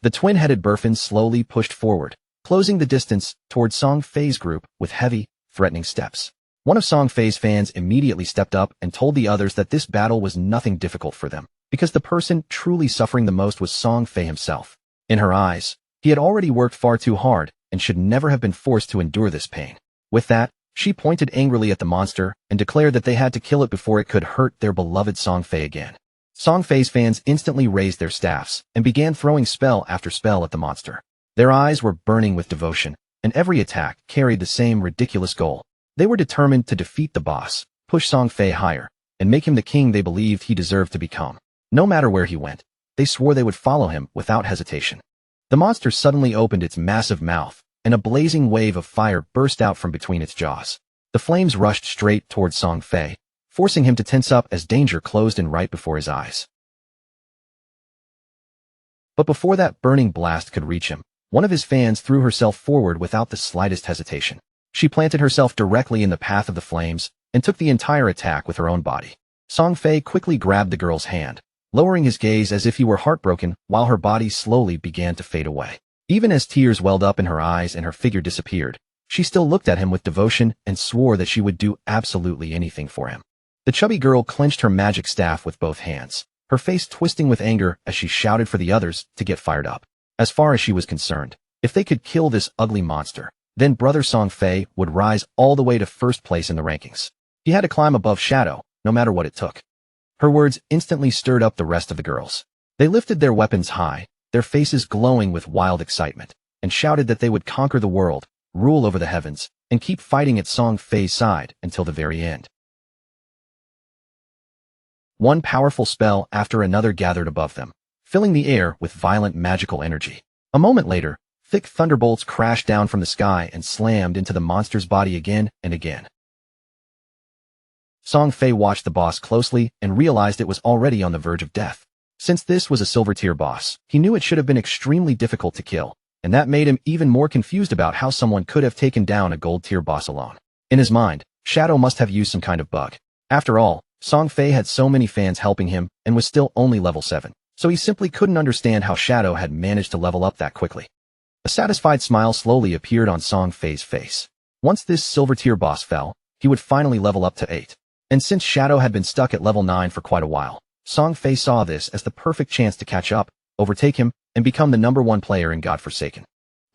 The twin-headed Burfin slowly pushed forward, closing the distance towards Song Fei's group with heavy, threatening steps. One of Song Fei's fans immediately stepped up and told the others that this battle was nothing difficult for them, because the person truly suffering the most was Song Fei himself. In her eyes, he had already worked far too hard and should never have been forced to endure this pain. With that, she pointed angrily at the monster and declared that they had to kill it before it could hurt their beloved Song Fei again. Song Fei's fans instantly raised their staffs and began throwing spell after spell at the monster. Their eyes were burning with devotion, and every attack carried the same ridiculous goal. They were determined to defeat the boss, push Song Fei higher, and make him the king they believed he deserved to become. No matter where he went, they swore they would follow him without hesitation. The monster suddenly opened its massive mouth, and a blazing wave of fire burst out from between its jaws. The flames rushed straight towards Song Fei, forcing him to tense up as danger closed in right before his eyes. But before that burning blast could reach him, one of his fans threw herself forward without the slightest hesitation. She planted herself directly in the path of the flames and took the entire attack with her own body. Song Fei quickly grabbed the girl's hand, lowering his gaze as if he were heartbroken while her body slowly began to fade away. Even as tears welled up in her eyes and her figure disappeared, she still looked at him with devotion and swore that she would do absolutely anything for him. The chubby girl clenched her magic staff with both hands, her face twisting with anger as she shouted for the others to get fired up. As far as she was concerned, if they could kill this ugly monster, then brother Song Fei would rise all the way to first place in the rankings. He had to climb above Shadow, no matter what it took. Her words instantly stirred up the rest of the girls. They lifted their weapons high, their faces glowing with wild excitement, and shouted that they would conquer the world, rule over the heavens, and keep fighting at Song Fei's side until the very end. One powerful spell after another gathered above them, filling the air with violent magical energy. A moment later, thick thunderbolts crashed down from the sky and slammed into the monster's body again and again. Song Fei watched the boss closely and realized it was already on the verge of death. Since this was a silver-tier boss, he knew it should have been extremely difficult to kill, and that made him even more confused about how someone could have taken down a gold-tier boss alone. In his mind, Shadow must have used some kind of bug. After all, Song Fei had so many fans helping him and was still only level 7, so he simply couldn't understand how Shadow had managed to level up that quickly. A satisfied smile slowly appeared on Song Fei's face. Once this silver-tier boss fell, he would finally level up to 8. And since Shadow had been stuck at level 9 for quite a while, Song Fei saw this as the perfect chance to catch up, overtake him, and become the #1 player in Godforsaken.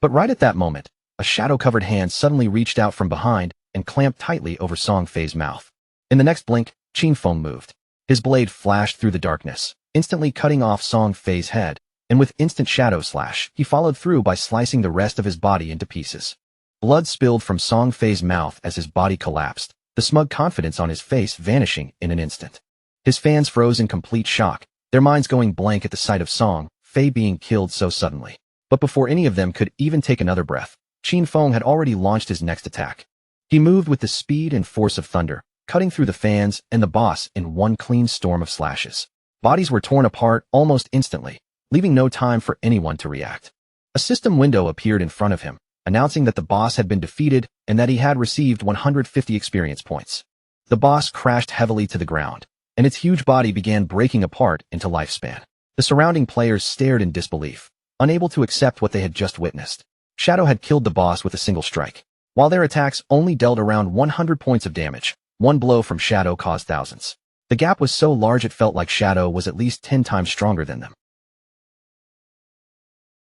But right at that moment, a shadow-covered hand suddenly reached out from behind and clamped tightly over Song Fei's mouth. In the next blink, Qin Feng moved. His blade flashed through the darkness, instantly cutting off Song Fei's head, and with instant shadow slash, he followed through by slicing the rest of his body into pieces. Blood spilled from Song Fei's mouth as his body collapsed, the smug confidence on his face vanishing in an instant. His fans froze in complete shock, their minds going blank at the sight of Song Fei being killed so suddenly. But before any of them could even take another breath, Qin Feng had already launched his next attack. He moved with the speed and force of thunder, cutting through the fans and the boss in one clean storm of slashes. Bodies were torn apart almost instantly, leaving no time for anyone to react. A system window appeared in front of him, announcing that the boss had been defeated and that he had received 150 experience points. The boss crashed heavily to the ground, and its huge body began breaking apart into lifespan. The surrounding players stared in disbelief, unable to accept what they had just witnessed. Shadow had killed the boss with a single strike. While their attacks only dealt around 100 points of damage, one blow from Shadow caused thousands. The gap was so large it felt like Shadow was at least 10 times stronger than them.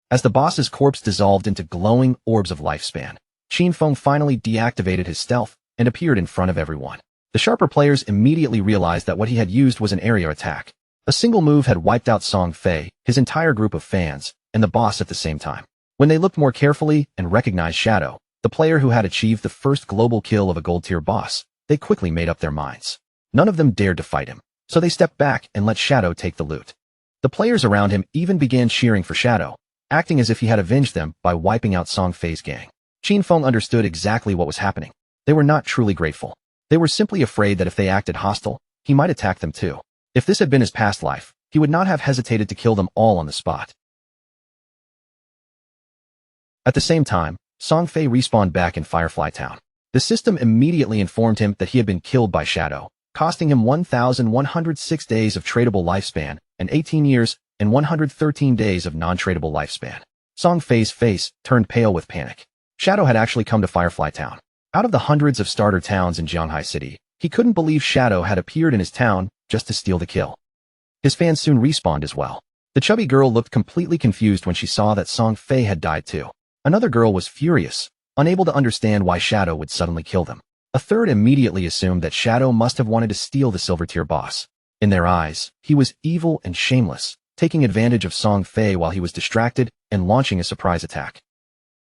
As the boss's corpse dissolved into glowing orbs of lifespan, Qin Feng finally deactivated his stealth and appeared in front of everyone. The sharper players immediately realized that what he had used was an area attack. A single move had wiped out Song Fei, his entire group of fans, and the boss at the same time. When they looked more carefully and recognized Shadow, the player who had achieved the first global kill of a gold-tier boss, they quickly made up their minds. None of them dared to fight him, so they stepped back and let Shadow take the loot. The players around him even began cheering for Shadow, acting as if he had avenged them by wiping out Song Fei's gang. Qin Feng understood exactly what was happening. They were not truly grateful. They were simply afraid that if they acted hostile, he might attack them too. If this had been his past life, he would not have hesitated to kill them all on the spot. At the same time, Song Fei respawned back in Firefly Town. The system immediately informed him that he had been killed by Shadow, costing him 1,106 days of tradable lifespan and 18 years and 113 days of non-tradable lifespan. Song Fei's face turned pale with panic. Shadow had actually come to Firefly Town. Out of the hundreds of starter towns in Jianghai City, he couldn't believe Shadow had appeared in his town just to steal the kill. His fans soon respawned as well. The chubby girl looked completely confused when she saw that Song Fei had died too. Another girl was furious, unable to understand why Shadow would suddenly kill them. A third immediately assumed that Shadow must have wanted to steal the silver-tier boss. In their eyes, he was evil and shameless, taking advantage of Song Fei while he was distracted and launching a surprise attack.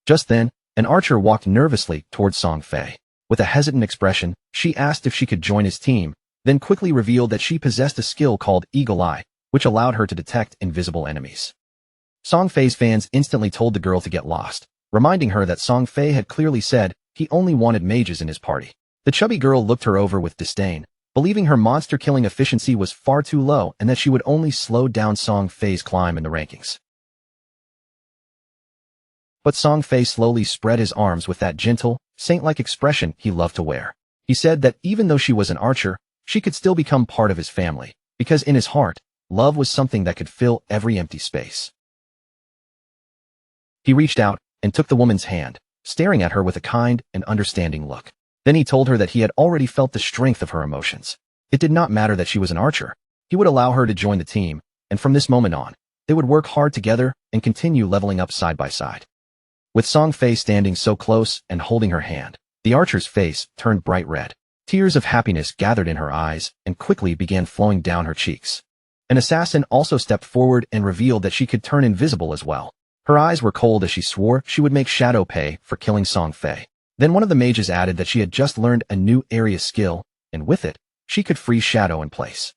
Just then, an archer walked nervously towards Song Fei. With a hesitant expression, she asked if she could join his team, then quickly revealed that she possessed a skill called Eagle Eye, which allowed her to detect invisible enemies. Song Fei's fans instantly told the girl to get lost, reminding her that Song Fei had clearly said he only wanted mages in his party. The chubby girl looked her over with disdain, believing her monster-killing efficiency was far too low and that she would only slow down Song Fei's climb in the rankings. But Song Fei slowly spread his arms with that gentle, saint-like expression he loved to wear. He said that even though she was an archer, she could still become part of his family, because in his heart, love was something that could fill every empty space. He reached out and took the woman's hand, staring at her with a kind and understanding look. Then he told her that he had already felt the strength of her emotions. It did not matter that she was an archer. He would allow her to join the team, and from this moment on, they would work hard together and continue leveling up side by side. With Song Fei standing so close and holding her hand, the archer's face turned bright red. Tears of happiness gathered in her eyes and quickly began flowing down her cheeks. An assassin also stepped forward and revealed that she could turn invisible as well. Her eyes were cold as she swore she would make Shadow pay for killing Song Fei. Then one of the mages added that she had just learned a new area skill, and with it, she could freeze Shadow in place.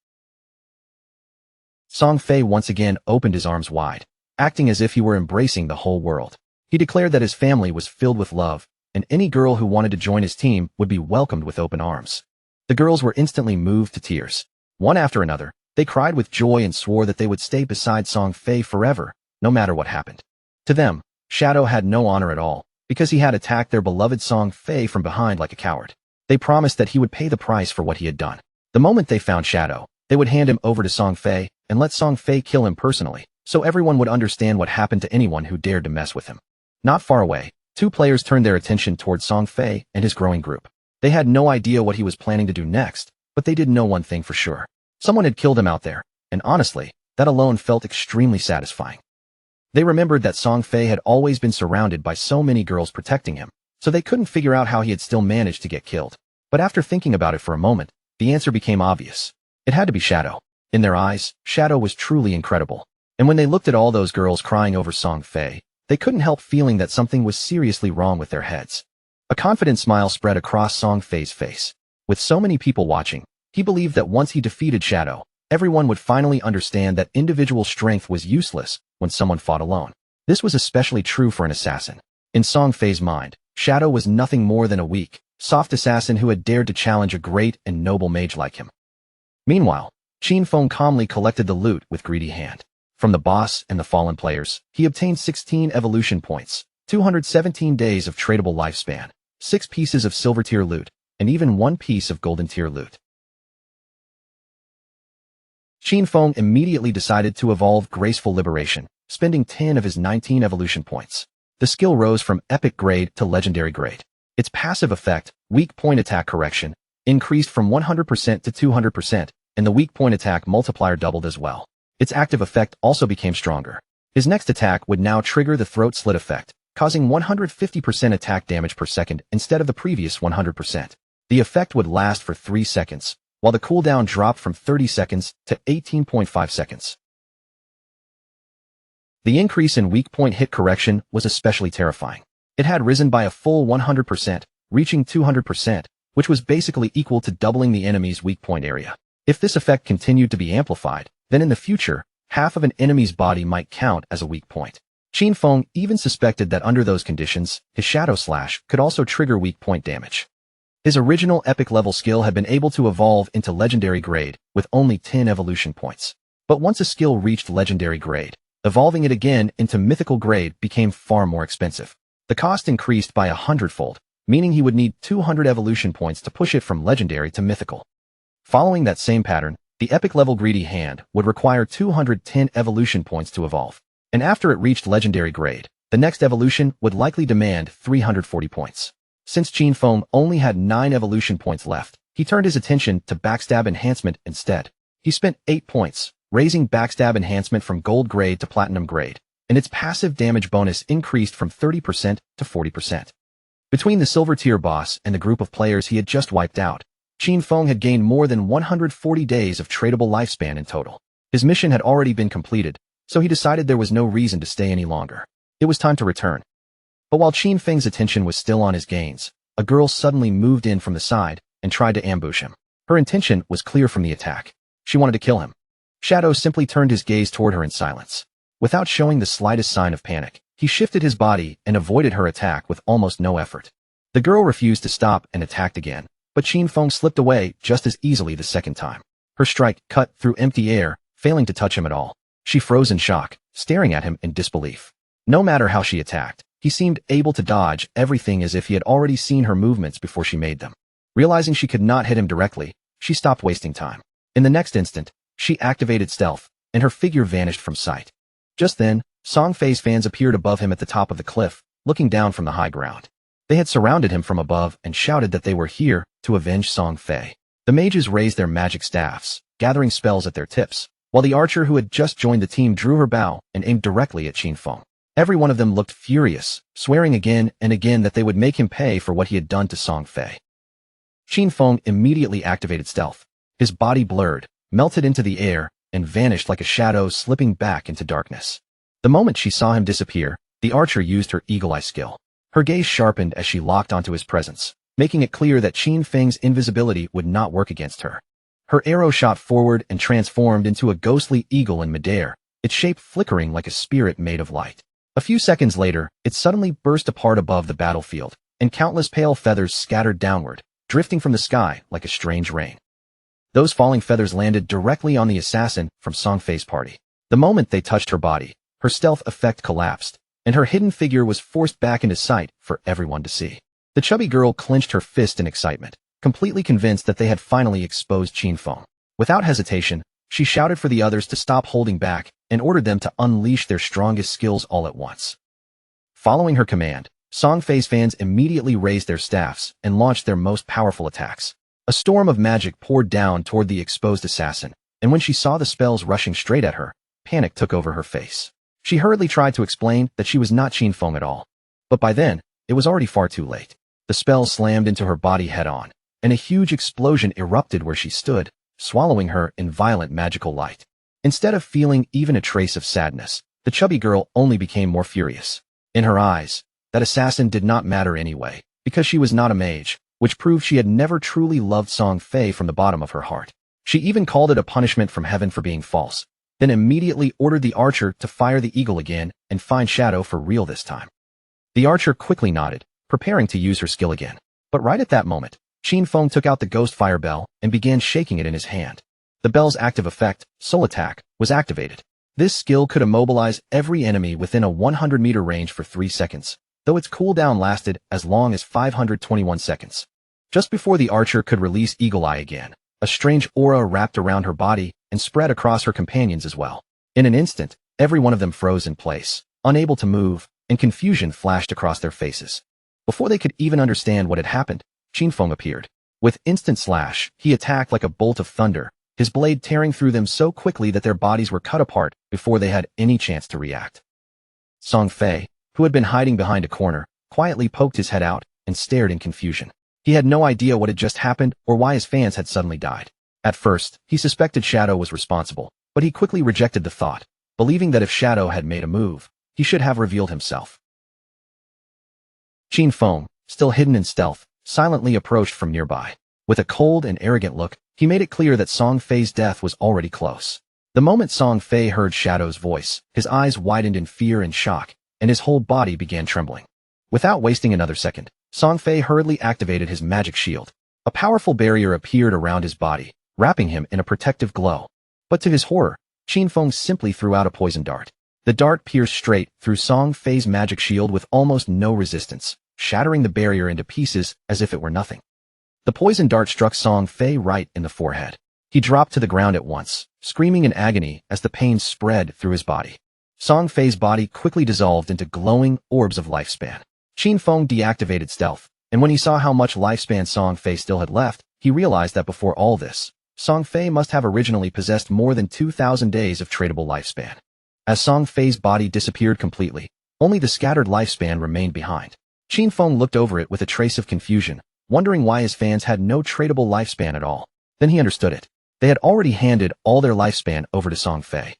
Song Fei once again opened his arms wide, acting as if he were embracing the whole world. He declared that his family was filled with love, and any girl who wanted to join his team would be welcomed with open arms. The girls were instantly moved to tears. One after another, they cried with joy and swore that they would stay beside Song Fei forever, no matter what happened. To them, Shadow had no honor at all, because he had attacked their beloved Song Fei from behind like a coward. They promised that he would pay the price for what he had done. The moment they found Shadow, they would hand him over to Song Fei and let Song Fei kill him personally, so everyone would understand what happened to anyone who dared to mess with him. Not far away, two players turned their attention towards Song Fei and his growing group. They had no idea what he was planning to do next, but they did know one thing for sure. Someone had killed him out there, and honestly, that alone felt extremely satisfying. They remembered that Song Fei had always been surrounded by so many girls protecting him, so they couldn't figure out how he had still managed to get killed. But after thinking about it for a moment, the answer became obvious. It had to be Shadow. In their eyes, Shadow was truly incredible. And when they looked at all those girls crying over Song Fei, they couldn't help feeling that something was seriously wrong with their heads. A confident smile spread across Song Fei's face. With so many people watching, he believed that once he defeated Shadow, everyone would finally understand that individual strength was useless when someone fought alone. This was especially true for an assassin. In Song Fei's mind, Shadow was nothing more than a weak, soft assassin who had dared to challenge a great and noble mage like him. Meanwhile, Qin Feng calmly collected the loot with greedy hand. From the boss and the fallen players, he obtained 16 evolution points, 217 days of tradable lifespan, 6 pieces of silver tier loot, and even 1 piece of golden tier loot. Qin Feng immediately decided to evolve Graceful Liberation, spending 10 of his 19 evolution points. The skill rose from epic grade to legendary grade. Its passive effect, weak point attack correction, increased from 100% to 200%, and the weak point attack multiplier doubled as well. Its active effect also became stronger. His next attack would now trigger the throat slit effect, causing 150% attack damage per second instead of the previous 100%. The effect would last for 3 seconds, while the cooldown dropped from 30 seconds to 18.5 seconds. The increase in weak point hit correction was especially terrifying. It had risen by a full 100%, reaching 200%, which was basically equal to doubling the enemy's weak point area. If this effect continued to be amplified, then in the future, half of an enemy's body might count as a weak point. Qin Feng even suspected that under those conditions, his Shadow Slash could also trigger weak point damage. His original epic level skill had been able to evolve into legendary grade with only 10 evolution points. But once a skill reached legendary grade, evolving it again into mythical grade became far more expensive. The cost increased by 100-fold, meaning he would need 200 evolution points to push it from legendary to mythical. Following that same pattern, the epic level Greedy Hand would require 210 evolution points to evolve. And after it reached legendary grade, the next evolution would likely demand 340 points. Since Qin Feng only had 9 evolution points left, he turned his attention to Backstab Enhancement instead. He spent 8 points, raising Backstab Enhancement from Gold grade to Platinum grade, and its passive damage bonus increased from 30% to 40%. Between the Silver Tier boss and the group of players he had just wiped out, Qin Feng had gained more than 140 days of tradable lifespan in total. His mission had already been completed, so he decided there was no reason to stay any longer. It was time to return. But while Qin Feng's attention was still on his gains, a girl suddenly moved in from the side and tried to ambush him. Her intention was clear from the attack. She wanted to kill him. Shadow simply turned his gaze toward her in silence. Without showing the slightest sign of panic, he shifted his body and avoided her attack with almost no effort. The girl refused to stop and attacked again, but Qin Feng slipped away just as easily the second time. Her strike cut through empty air, failing to touch him at all. She froze in shock, staring at him in disbelief. No matter how she attacked, he seemed able to dodge everything as if he had already seen her movements before she made them. Realizing she could not hit him directly, she stopped wasting time. In the next instant, she activated stealth, and her figure vanished from sight. Just then, Song Fei's fans appeared above him at the top of the cliff, looking down from the high ground. They had surrounded him from above and shouted that they were here to avenge Song Fei. The mages raised their magic staffs, gathering spells at their tips, while the archer who had just joined the team drew her bow and aimed directly at Qin Feng. Every one of them looked furious, swearing again and again that they would make him pay for what he had done to Song Fei. Qin Feng immediately activated stealth. His body blurred, melted into the air, and vanished like a shadow slipping back into darkness. The moment she saw him disappear, the archer used her eagle eye skill. Her gaze sharpened as she locked onto his presence, making it clear that Qin Feng's invisibility would not work against her. Her arrow shot forward and transformed into a ghostly eagle in midair, its shape flickering like a spirit made of light. A few seconds later, it suddenly burst apart above the battlefield, and countless pale feathers scattered downward, drifting from the sky like a strange rain. Those falling feathers landed directly on the assassin from Song Fei's party. The moment they touched her body, her stealth effect collapsed, and her hidden figure was forced back into sight for everyone to see. The chubby girl clenched her fist in excitement, completely convinced that they had finally exposed Qin Feng. Without hesitation, she shouted for the others to stop holding back and ordered them to unleash their strongest skills all at once. Following her command, Song Fei's fans immediately raised their staffs and launched their most powerful attacks. A storm of magic poured down toward the exposed assassin, and when she saw the spells rushing straight at her, panic took over her face. She hurriedly tried to explain that she was not Qin Feng at all. But by then, it was already far too late. The spells slammed into her body head-on, and a huge explosion erupted where she stood, swallowing her in violent magical light. Instead of feeling even a trace of sadness, the chubby girl only became more furious. In her eyes, that assassin did not matter anyway, because she was not a mage, which proved she had never truly loved Song Fei from the bottom of her heart. She even called it a punishment from heaven for being false, then immediately ordered the archer to fire the eagle again and find Shadow for real this time. The archer quickly nodded, preparing to use her skill again. But right at that moment, Qin Feng took out the ghost fire bell and began shaking it in his hand. The bell's active effect, Soul Attack, was activated. This skill could immobilize every enemy within a 100-meter range for 3 seconds, though its cooldown lasted as long as 521 seconds. Just before the archer could release Eagle Eye again, a strange aura wrapped around her body and spread across her companions as well. In an instant, every one of them froze in place, unable to move, and confusion flashed across their faces. Before they could even understand what had happened, Qin Feng appeared. With instant slash, he attacked like a bolt of thunder, his blade tearing through them so quickly that their bodies were cut apart before they had any chance to react. Song Fei, who had been hiding behind a corner, quietly poked his head out and stared in confusion. He had no idea what had just happened or why his fans had suddenly died. At first, he suspected Shadow was responsible, but he quickly rejected the thought, believing that if Shadow had made a move, he should have revealed himself. Qin Feng, still hidden in stealth, silently approached from nearby. With a cold and arrogant look, he made it clear that Song Fei's death was already close. The moment Song Fei heard Shadow's voice, his eyes widened in fear and shock, and his whole body began trembling. Without wasting another second, Song Fei hurriedly activated his magic shield. A powerful barrier appeared around his body, wrapping him in a protective glow. But to his horror, Qin Feng simply threw out a poison dart. The dart pierced straight through Song Fei's magic shield with almost no resistance, shattering the barrier into pieces as if it were nothing. The poison dart struck Song Fei right in the forehead. He dropped to the ground at once, screaming in agony as the pain spread through his body. Song Fei's body quickly dissolved into glowing orbs of lifespan. Qin Feng deactivated stealth, and when he saw how much lifespan Song Fei still had left, he realized that before all this, Song Fei must have originally possessed more than 2,000 days of tradable lifespan. As Song Fei's body disappeared completely, only the scattered lifespan remained behind. Qin Feng looked over it with a trace of confusion, wondering why his fans had no tradable lifespan at all. Then he understood it. They had already handed all their lifespan over to Song Fei.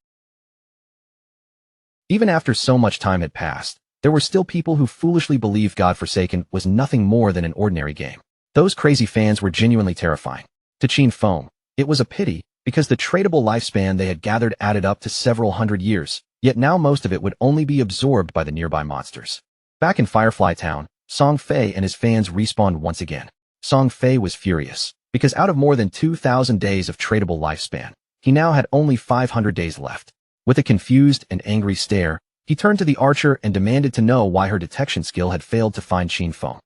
Even after so much time had passed, there were still people who foolishly believed God-Forsaken was nothing more than an ordinary game. Those crazy fans were genuinely terrifying. To Qin Feng, it was a pity, because the tradable lifespan they had gathered added up to several hundred years, yet now most of it would only be absorbed by the nearby monsters. Back in Firefly Town, Song Fei and his fans respawned once again. Song Fei was furious, because out of more than 2,000 days of tradable lifespan, he now had only 500 days left. With a confused and angry stare, he turned to the archer and demanded to know why her detection skill had failed to find Qin Feng.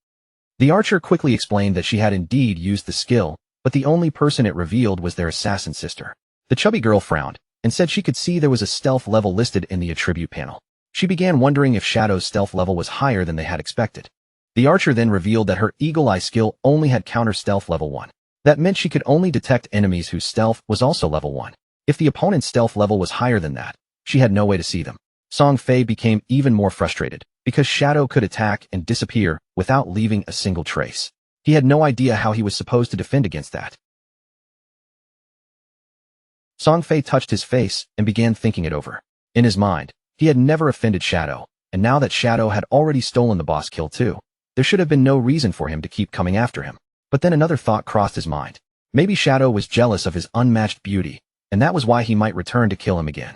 The archer quickly explained that she had indeed used the skill, but the only person it revealed was their assassin sister. The chubby girl frowned, and said she could see there was a stealth level listed in the attribute panel. She began wondering if Shadow's stealth level was higher than they had expected. The archer then revealed that her Eagle Eye skill only had counter stealth level 1. That meant she could only detect enemies whose stealth was also level 1. If the opponent's stealth level was higher than that, she had no way to see them. Song Fei became even more frustrated, because Shadow could attack and disappear without leaving a single trace. He had no idea how he was supposed to defend against that. Song Fei touched his face and began thinking it over. In his mind, he had never offended Shadow, and now that Shadow had already stolen the boss kill too, there should have been no reason for him to keep coming after him. But then another thought crossed his mind. Maybe Shadow was jealous of his unmatched beauty, and that was why he might return to kill him again.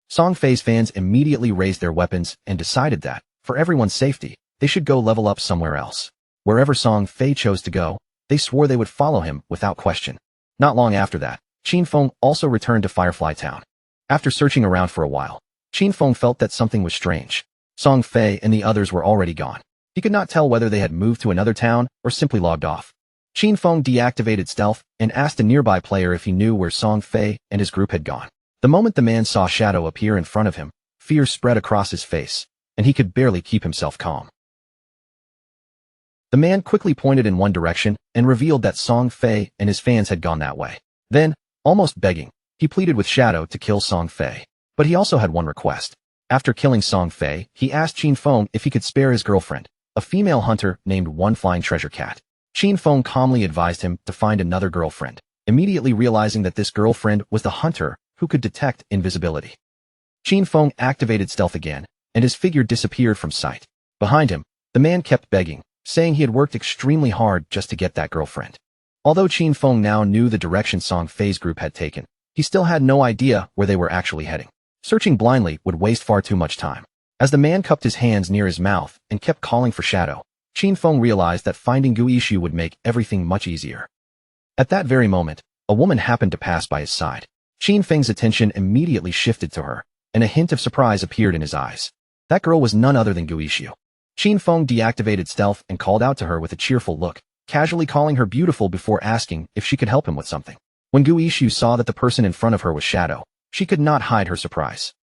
Song Fei's fans immediately raised their weapons and decided that, for everyone's safety, they should go level up somewhere else. Wherever Song Fei chose to go, they swore they would follow him without question. Not long after that, Qin Feng also returned to Firefly Town. After searching around for a while, Qin Feng felt that something was strange. Song Fei and the others were already gone. He could not tell whether they had moved to another town or simply logged off. Qin Feng deactivated stealth and asked a nearby player if he knew where Song Fei and his group had gone. The moment the man saw Shadow appear in front of him, fear spread across his face, and he could barely keep himself calm. The man quickly pointed in one direction and revealed that Song Fei and his fans had gone that way. Then, almost begging, He pleaded with Shadow to kill Song Fei. But he also had one request. After killing Song Fei, he asked Qin Feng if he could spare his girlfriend, a female hunter named One Flying Treasure Cat. Qin Feng calmly advised him to find another girlfriend, immediately realizing that this girlfriend was the hunter who could detect invisibility. Qin Feng activated stealth again, and his figure disappeared from sight. Behind him, the man kept begging, saying he had worked extremely hard just to get that girlfriend. Although Qin Feng now knew the direction Song Fei's group had taken, he still had no idea where they were actually heading. Searching blindly would waste far too much time. As the man cupped his hands near his mouth and kept calling for Shadow, Qin Feng realized that finding Gu Yishu would make everything much easier. At that very moment, a woman happened to pass by his side. Qin Feng's attention immediately shifted to her, and a hint of surprise appeared in his eyes. That girl was none other than Gu Yishu. Qin Feng deactivated stealth and called out to her with a cheerful look, casually calling her beautiful before asking if she could help him with something. When Gu Yishu saw that the person in front of her was Shadow, she could not hide her surprise.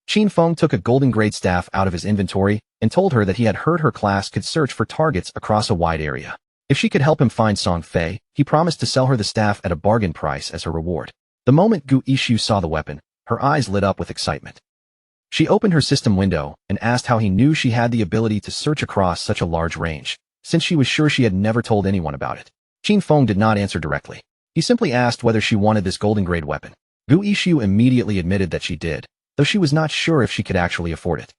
Qin Feng took a golden grade staff out of his inventory and told her that he had heard her class could search for targets across a wide area. If she could help him find Song Fei, he promised to sell her the staff at a bargain price as her reward. The moment Gu Yishu saw the weapon, her eyes lit up with excitement. She opened her system window and asked how he knew she had the ability to search across such a large range, since she was sure she had never told anyone about it. Qin Feng did not answer directly. He simply asked whether she wanted this golden grade weapon. Gu Yishu immediately admitted that she did, though she was not sure if she could actually afford it.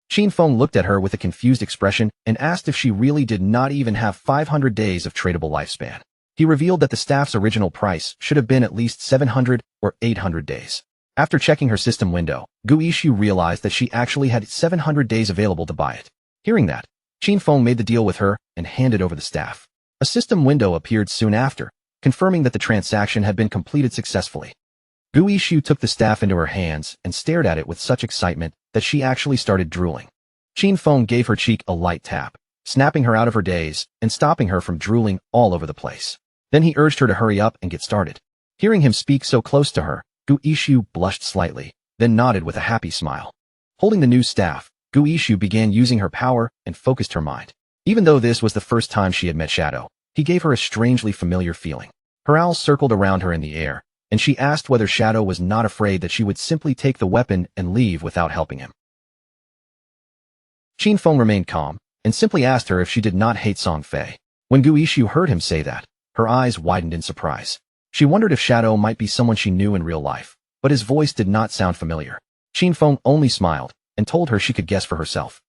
Qin Feng looked at her with a confused expression and asked if she really did not even have 500 days of tradable lifespan. He revealed that the staff's original price should have been at least 700 or 800 days. After checking her system window, Gu Yishu realized that she actually had 700 days available to buy it. Hearing that, Qin Feng made the deal with her and handed over the staff. A system window appeared soon after, confirming that the transaction had been completed successfully. Gu Yishu took the staff into her hands and stared at it with such excitement that she actually started drooling. Qin Feng gave her cheek a light tap, snapping her out of her daze and stopping her from drooling all over the place. Then he urged her to hurry up and get started. Hearing him speak so close to her, Gu Yishu blushed slightly, then nodded with a happy smile. Holding the new staff, Gu Yishu began using her power and focused her mind. Even though this was the first time she had met Shadow, he gave her a strangely familiar feeling. Her owl circled around her in the air, and she asked whether Shadow was not afraid that she would simply take the weapon and leave without helping him. Qin Feng remained calm, and simply asked her if she did not hate Song Fei. When Gu Yishu heard him say that, her eyes widened in surprise. She wondered if Shadow might be someone she knew in real life, but his voice did not sound familiar. Qin Feng only smiled, and told her she could guess for herself.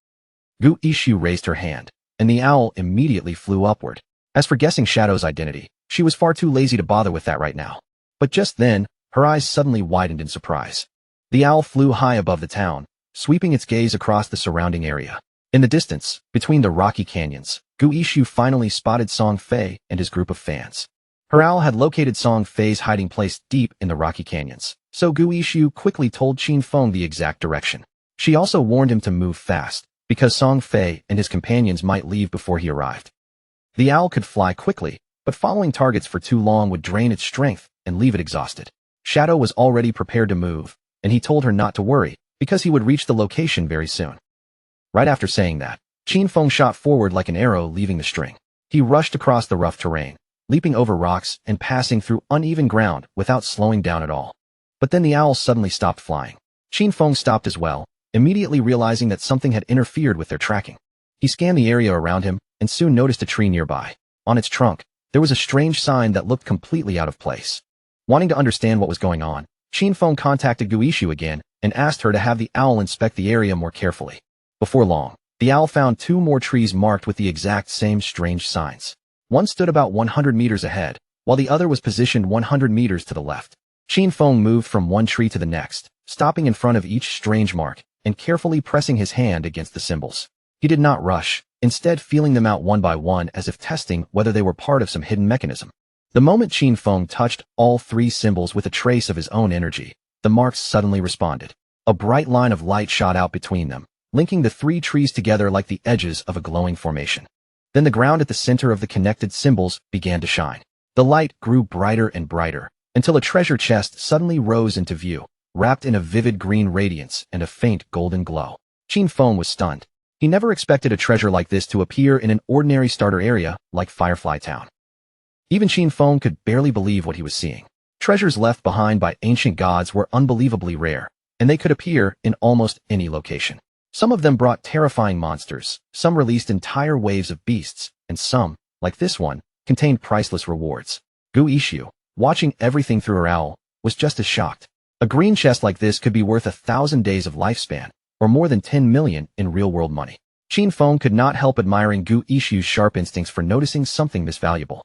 Gu Yishu raised her hand, and the owl immediately flew upward. As for guessing Shadow's identity, she was far too lazy to bother with that right now. But just then, her eyes suddenly widened in surprise. The owl flew high above the town, sweeping its gaze across the surrounding area. In the distance, between the rocky canyons, Gu Yishu finally spotted Song Fei and his group of fans. Her owl had located Song Fei's hiding place deep in the rocky canyons, so Gu Yishu quickly told Qin Feng the exact direction. She also warned him to move fast, because Song Fei and his companions might leave before he arrived. The owl could fly quickly, but following targets for too long would drain its strength and leave it exhausted. Shadow was already prepared to move, and he told her not to worry, because he would reach the location very soon. Right after saying that, Qin Feng shot forward like an arrow leaving the string. He rushed across the rough terrain, leaping over rocks and passing through uneven ground without slowing down at all. But then the owl suddenly stopped flying. Qin Feng stopped as well, immediately realizing that something had interfered with their tracking. He scanned the area around him and soon noticed a tree nearby. On its trunk, there was a strange sign that looked completely out of place. Wanting to understand what was going on, Qin Feng contacted Gu Yishu again and asked her to have the owl inspect the area more carefully. Before long, the owl found 2 more trees marked with the exact same strange signs. One stood about 100 meters ahead, while the other was positioned 100 meters to the left. Qin Feng moved from one tree to the next, stopping in front of each strange mark and carefully pressing his hand against the symbols. He did not rush, instead feeling them out one by one as if testing whether they were part of some hidden mechanism. The moment Qin Feng touched all 3 symbols with a trace of his own energy, the marks suddenly responded. A bright line of light shot out between them, linking the 3 trees together like the edges of a glowing formation. Then the ground at the center of the connected symbols began to shine. The light grew brighter and brighter, until a treasure chest suddenly rose into view, wrapped in a vivid green radiance and a faint golden glow. Qin Feng was stunned. He never expected a treasure like this to appear in an ordinary starter area like Firefly Town. Even Qin Feng could barely believe what he was seeing. Treasures left behind by ancient gods were unbelievably rare, and they could appear in almost any location. Some of them brought terrifying monsters, some released entire waves of beasts, and some, like this one, contained priceless rewards. Gu Ishu, watching everything through her owl, was just as shocked. A green chest like this could be worth 1,000 days of lifespan, or more than 10 million in real-world money. Qin Feng could not help admiring Gu Ishu's sharp instincts for noticing something misvaluable.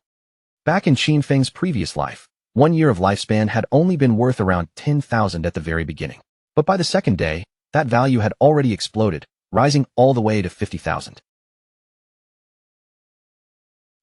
Back in Qin Feng's previous life, 1 year of lifespan had only been worth around 10,000 at the very beginning. But by the second day, that value had already exploded, rising all the way to 50,000.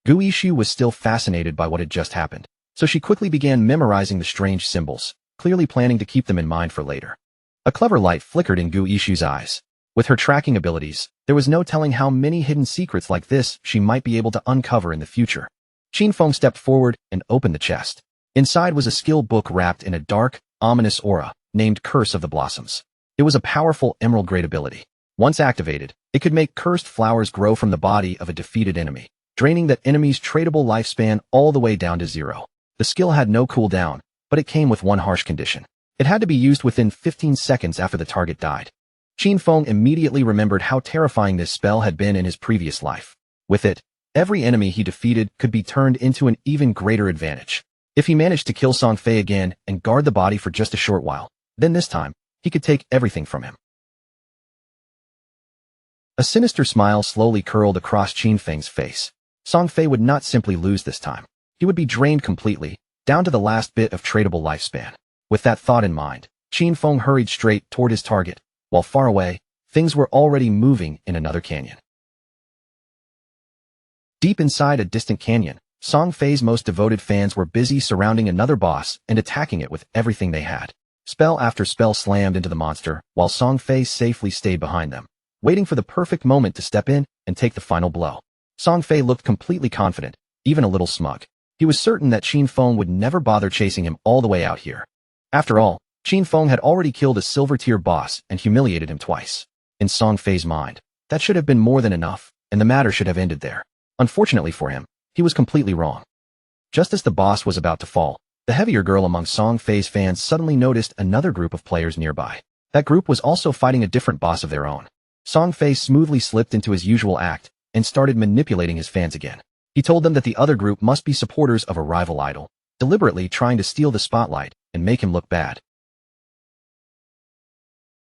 Gu Ishu was still fascinated by what had just happened, so she quickly began memorizing the strange symbols, clearly planning to keep them in mind for later. A clever light flickered in Gu Ishu's eyes. With her tracking abilities, there was no telling how many hidden secrets like this she might be able to uncover in the future. Qin Feng stepped forward and opened the chest. Inside was a skill book wrapped in a dark, ominous aura, named Curse of the Blossoms. It was a powerful emerald-grade ability. Once activated, it could make cursed flowers grow from the body of a defeated enemy, draining that enemy's tradable lifespan all the way down to 0. The skill had no cooldown, but it came with one harsh condition. It had to be used within 15 seconds after the target died. Qin Feng immediately remembered how terrifying this spell had been in his previous life. With it, every enemy he defeated could be turned into an even greater advantage. If he managed to kill Song Fei again and guard the body for just a short while, then this time, he could take everything from him. A sinister smile slowly curled across Qin Feng's face. Song Fei would not simply lose this time. He would be drained completely, down to the last bit of tradable lifespan. With that thought in mind, Qin Feng hurried straight toward his target, while far away, things were already moving in another canyon. Deep inside a distant canyon, Song Fei's most devoted fans were busy surrounding another boss and attacking it with everything they had. Spell after spell slammed into the monster, while Song Fei safely stayed behind them, waiting for the perfect moment to step in and take the final blow. Song Fei looked completely confident, even a little smug. He was certain that Qin Feng would never bother chasing him all the way out here. After all, Qin Feng had already killed a silver-tier boss and humiliated him twice. In Song Fei's mind, that should have been more than enough, and the matter should have ended there. Unfortunately for him, he was completely wrong. Just as the boss was about to fall, the heavier girl among Song Fei's fans suddenly noticed another group of players nearby. That group was also fighting a different boss of their own. Song Fei smoothly slipped into his usual act and started manipulating his fans again. He told them that the other group must be supporters of a rival idol, deliberately trying to steal the spotlight and make him look bad.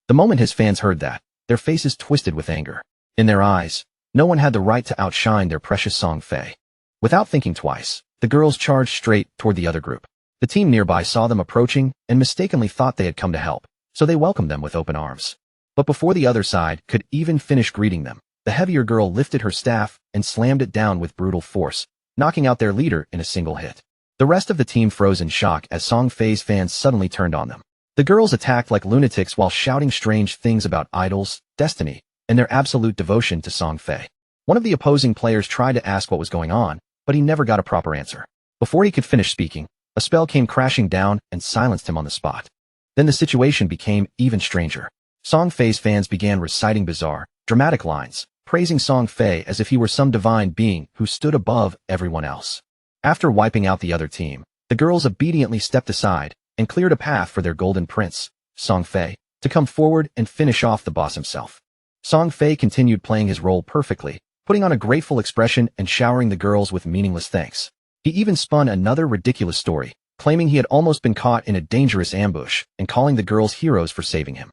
The moment his fans heard that, their faces twisted with anger. In their eyes, no one had the right to outshine their precious Song Fei. Without thinking twice, the girls charged straight toward the other group. The team nearby saw them approaching and mistakenly thought they had come to help, so they welcomed them with open arms. But before the other side could even finish greeting them, the heavier girl lifted her staff and slammed it down with brutal force, knocking out their leader in a single hit. The rest of the team froze in shock as Song Fei's fans suddenly turned on them. The girls attacked like lunatics while shouting strange things about idols, destiny, and their absolute devotion to Song Fei. One of the opposing players tried to ask what was going on, but he never got a proper answer. Before he could finish speaking, a spell came crashing down and silenced him on the spot. Then the situation became even stranger. Song Fei's fans began reciting bizarre, dramatic lines, praising Song Fei as if he were some divine being who stood above everyone else. After wiping out the other team, the girls obediently stepped aside and cleared a path for their golden prince, Song Fei, to come forward and finish off the boss himself. Song Fei continued playing his role perfectly, putting on a grateful expression and showering the girls with meaningless thanks. He even spun another ridiculous story, claiming he had almost been caught in a dangerous ambush and calling the girls heroes for saving him.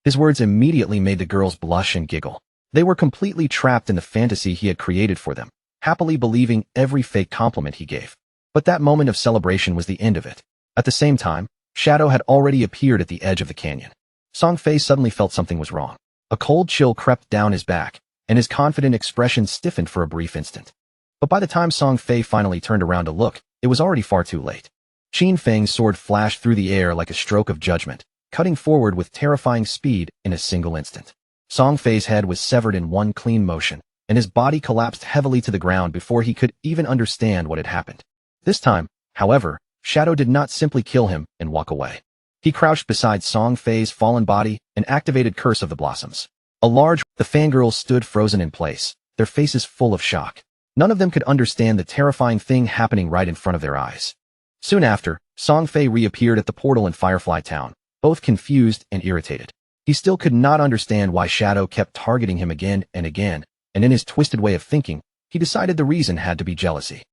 His words immediately made the girls blush and giggle. They were completely trapped in the fantasy he had created for them, happily believing every fake compliment he gave. But that moment of celebration was the end of it. At the same time, Shadow had already appeared at the edge of the canyon. Song Fei suddenly felt something was wrong. A cold chill crept down his back, and his confident expression stiffened for a brief instant. But by the time Song Fei finally turned around to look, it was already far too late. Qin Feng's sword flashed through the air like a stroke of judgment, cutting forward with terrifying speed in a single instant. Song Fei's head was severed in one clean motion, and his body collapsed heavily to the ground before he could even understand what had happened. This time, however, Shadow did not simply kill him and walk away. He crouched beside Song Fei's fallen body and activated Curse of the Blossoms. The fangirls stood frozen in place, their faces full of shock. None of them could understand the terrifying thing happening right in front of their eyes. Soon after, Song Fei reappeared at the portal in Firefly Town, both confused and irritated. He still could not understand why Shadow kept targeting him again and again, and in his twisted way of thinking, he decided the reason had to be jealousy.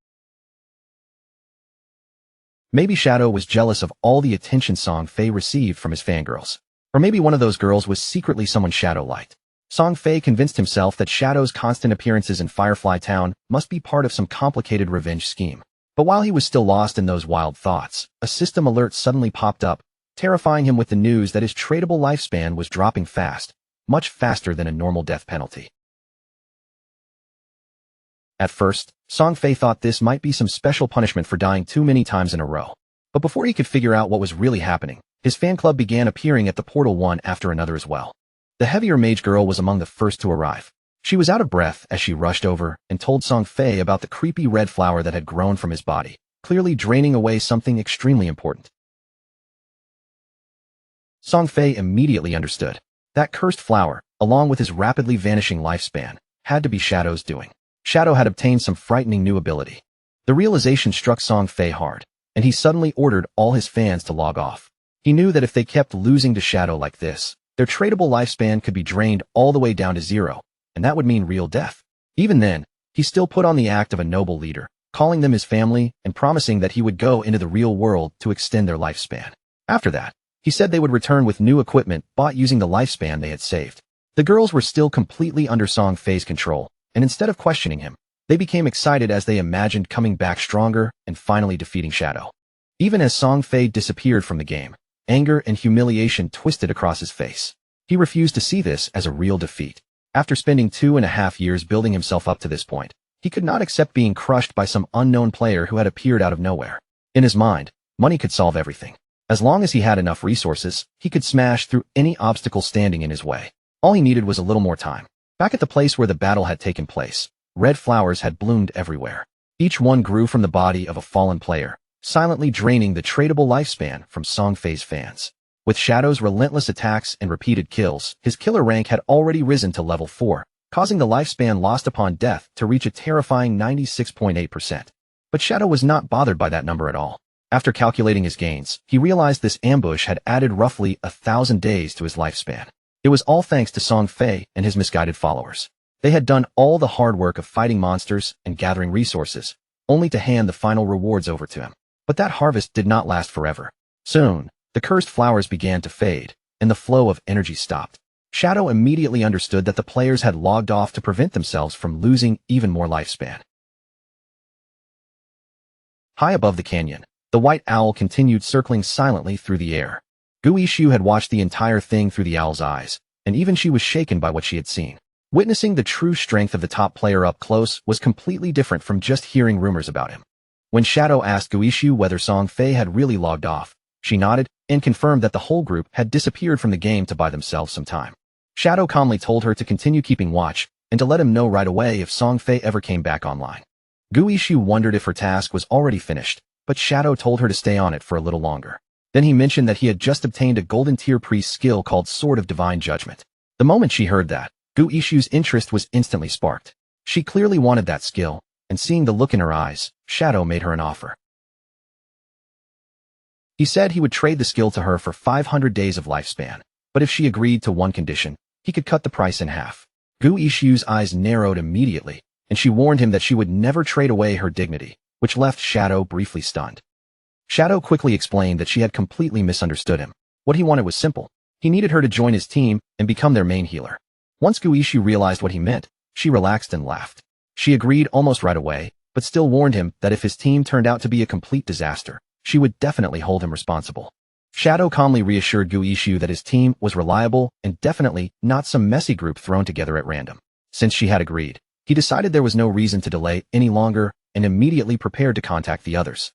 Maybe Shadow was jealous of all the attention Song Fei received from his fangirls. Or maybe one of those girls was secretly someone Shadow liked. Song Fei convinced himself that Shadow's constant appearances in Firefly Town must be part of some complicated revenge scheme. But while he was still lost in those wild thoughts, a system alert suddenly popped up, terrifying him with the news that his tradable lifespan was dropping fast, much faster than a normal death penalty. At first, Song Fei thought this might be some special punishment for dying too many times in a row. But before he could figure out what was really happening, his fan club began appearing at the portal one after another as well. The heavier mage girl was among the first to arrive. She was out of breath as she rushed over and told Song Fei about the creepy red flower that had grown from his body, clearly draining away something extremely important. Song Fei immediately understood. That cursed flower, along with his rapidly vanishing lifespan, had to be Shadow's doing. Shadow had obtained some frightening new ability. The realization struck Song Fei hard, and he suddenly ordered all his fans to log off. He knew that if they kept losing to Shadow like this, their tradable lifespan could be drained all the way down to zero, and that would mean real death. Even then, he still put on the act of a noble leader, calling them his family and promising that he would go into the real world to extend their lifespan. After that, he said they would return with new equipment bought using the lifespan they had saved. The girls were still completely under Song Fei's control, and instead of questioning him, they became excited as they imagined coming back stronger and finally defeating Shadow. Even as Song Fei disappeared from the game, anger and humiliation twisted across his face. He refused to see this as a real defeat. After spending 2.5 years building himself up to this point, he could not accept being crushed by some unknown player who had appeared out of nowhere. In his mind, money could solve everything. As long as he had enough resources, he could smash through any obstacle standing in his way. All he needed was a little more time. Back at the place where the battle had taken place, red flowers had bloomed everywhere. Each one grew from the body of a fallen player, silently draining the tradable lifespan from Song Fei's fans. With Shadow's relentless attacks and repeated kills, his killer rank had already risen to level 4, causing the lifespan lost upon death to reach a terrifying 96.8%. But Shadow was not bothered by that number at all. After calculating his gains, he realized this ambush had added roughly 1,000 days to his lifespan. It was all thanks to Song Fei and his misguided followers. They had done all the hard work of fighting monsters and gathering resources, only to hand the final rewards over to him. But that harvest did not last forever. Soon, the cursed flowers began to fade, and the flow of energy stopped. Shadow immediately understood that the players had logged off to prevent themselves from losing even more lifespan. High above the canyon, the white owl continued circling silently through the air. Gu Yixu had watched the entire thing through the owl's eyes, and even she was shaken by what she had seen. Witnessing the true strength of the top player up close was completely different from just hearing rumors about him. When Shadow asked Gu Yixu whether Song Fei had really logged off, she nodded and confirmed that the whole group had disappeared from the game to buy themselves some time. Shadow calmly told her to continue keeping watch and to let him know right away if Song Fei ever came back online. Gu Yixu wondered if her task was already finished, but Shadow told her to stay on it for a little longer. Then he mentioned that he had just obtained a golden tier priest skill called Sword of Divine Judgment. The moment she heard that, Gu Yixu's interest was instantly sparked. She clearly wanted that skill, and seeing the look in her eyes, Shadow made her an offer. He said he would trade the skill to her for 500 days of lifespan, but if she agreed to one condition, he could cut the price in half. Gu Yixu's eyes narrowed immediately, and she warned him that she would never trade away her dignity, which left Shadow briefly stunned. Shadow quickly explained that she had completely misunderstood him. What he wanted was simple. He needed her to join his team and become their main healer. Once Gu Yixu realized what he meant, she relaxed and laughed. She agreed almost right away, but still warned him that if his team turned out to be a complete disaster, she would definitely hold him responsible. Shadow calmly reassured Gu Yixu that his team was reliable and definitely not some messy group thrown together at random. Since she had agreed, he decided there was no reason to delay any longer and immediately prepared to contact the others.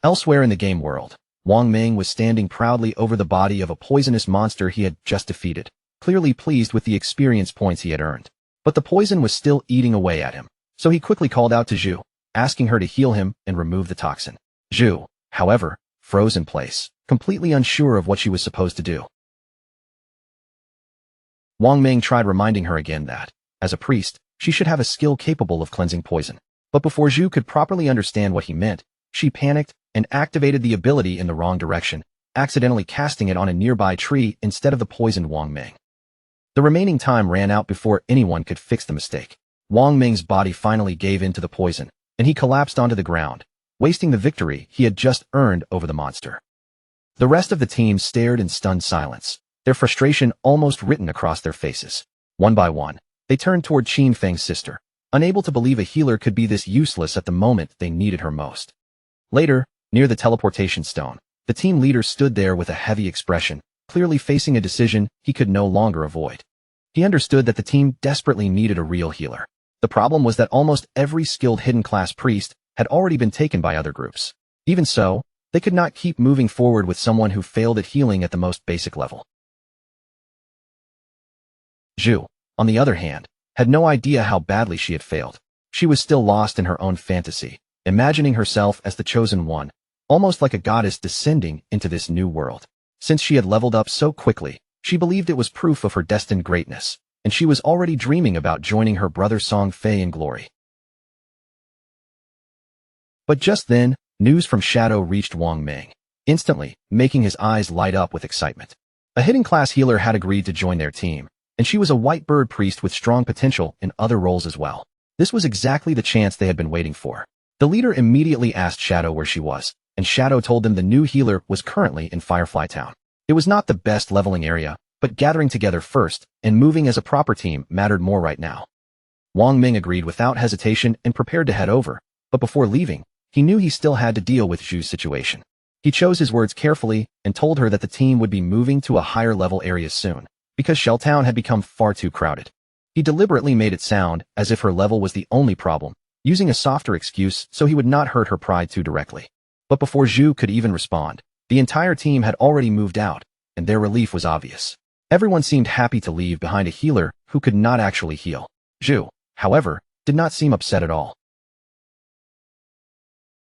Elsewhere in the game world, Wang Ming was standing proudly over the body of a poisonous monster he had just defeated, clearly pleased with the experience points he had earned. But the poison was still eating away at him, so he quickly called out to Zhu, asking her to heal him and remove the toxin. Zhu, however, froze in place, completely unsure of what she was supposed to do. Wang Ming tried reminding her again that, as a priest, She should have a skill capable of cleansing poison. But before Zhu could properly understand what he meant, she panicked and activated the ability in the wrong direction, accidentally casting it on a nearby tree instead of the poisoned Wang Ming. The remaining time ran out before anyone could fix the mistake. Wang Ming's body finally gave in to the poison, and he collapsed onto the ground, wasting the victory he had just earned over the monster. The rest of the team stared in stunned silence, their frustration almost written across their faces. One by one, they turned toward Qin Feng's sister, unable to believe a healer could be this useless at the moment they needed her most. Later, near the teleportation stone, the team leader stood there with a heavy expression, clearly facing a decision he could no longer avoid. He understood that the team desperately needed a real healer. The problem was that almost every skilled hidden class priest had already been taken by other groups. Even so, they could not keep moving forward with someone who failed at healing at the most basic level. Zhu, on the other hand, had no idea how badly she had failed. She was still lost in her own fantasy, imagining herself as the chosen one, almost like a goddess descending into this new world. Since she had leveled up so quickly, she believed it was proof of her destined greatness, and she was already dreaming about joining her brother Song Fei in glory. But just then, news from Shadow reached Wang Ming, instantly making his eyes light up with excitement. A hidden class healer had agreed to join their team, and she was a white bird priest with strong potential in other roles as well. This was exactly the chance they had been waiting for. The leader immediately asked Shadow where she was, and Shadow told them the new healer was currently in Firefly Town. It was not the best leveling area, but gathering together first and moving as a proper team mattered more right now. Wang Ming agreed without hesitation and prepared to head over, but before leaving, he knew he still had to deal with Zhu's situation. He chose his words carefully and told her that the team would be moving to a higher level area soon, because Shell Town had become far too crowded. He deliberately made it sound as if her level was the only problem, using a softer excuse so he would not hurt her pride too directly. But before Zhu could even respond, the entire team had already moved out, and their relief was obvious. Everyone seemed happy to leave behind a healer who could not actually heal. Zhu, however, did not seem upset at all.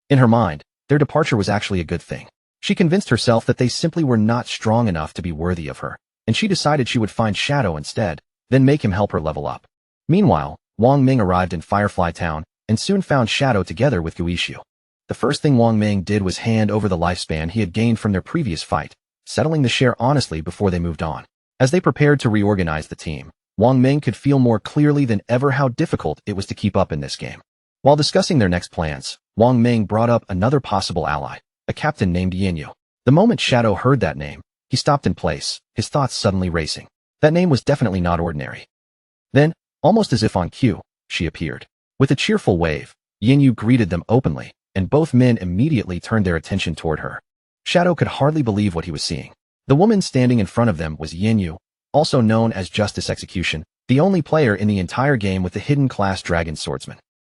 In her mind, their departure was actually a good thing. She convinced herself that they simply were not strong enough to be worthy of her, and she decided she would find Shadow instead, then make him help her level up. Meanwhile, Wang Ming arrived in Firefly Town and soon found Shadow together with Guishu. The first thing Wang Ming did was hand over the lifespan he had gained from their previous fight, settling the share honestly before they moved on. As they prepared to reorganize the team, Wang Ming could feel more clearly than ever how difficult it was to keep up in this game. While discussing their next plans, Wang Ming brought up another possible ally, a captain named Yinyu. The moment Shadow heard that name, he stopped in place, his thoughts suddenly racing. That name was definitely not ordinary. Then, almost as if on cue, she appeared. With a cheerful wave, Yinyu greeted them openly, and both men immediately turned their attention toward her. Shadow could hardly believe what he was seeing. The woman standing in front of them was Yinyu, also known as Justice Execution, the only player in the entire game with the hidden class Dragon Swordsman.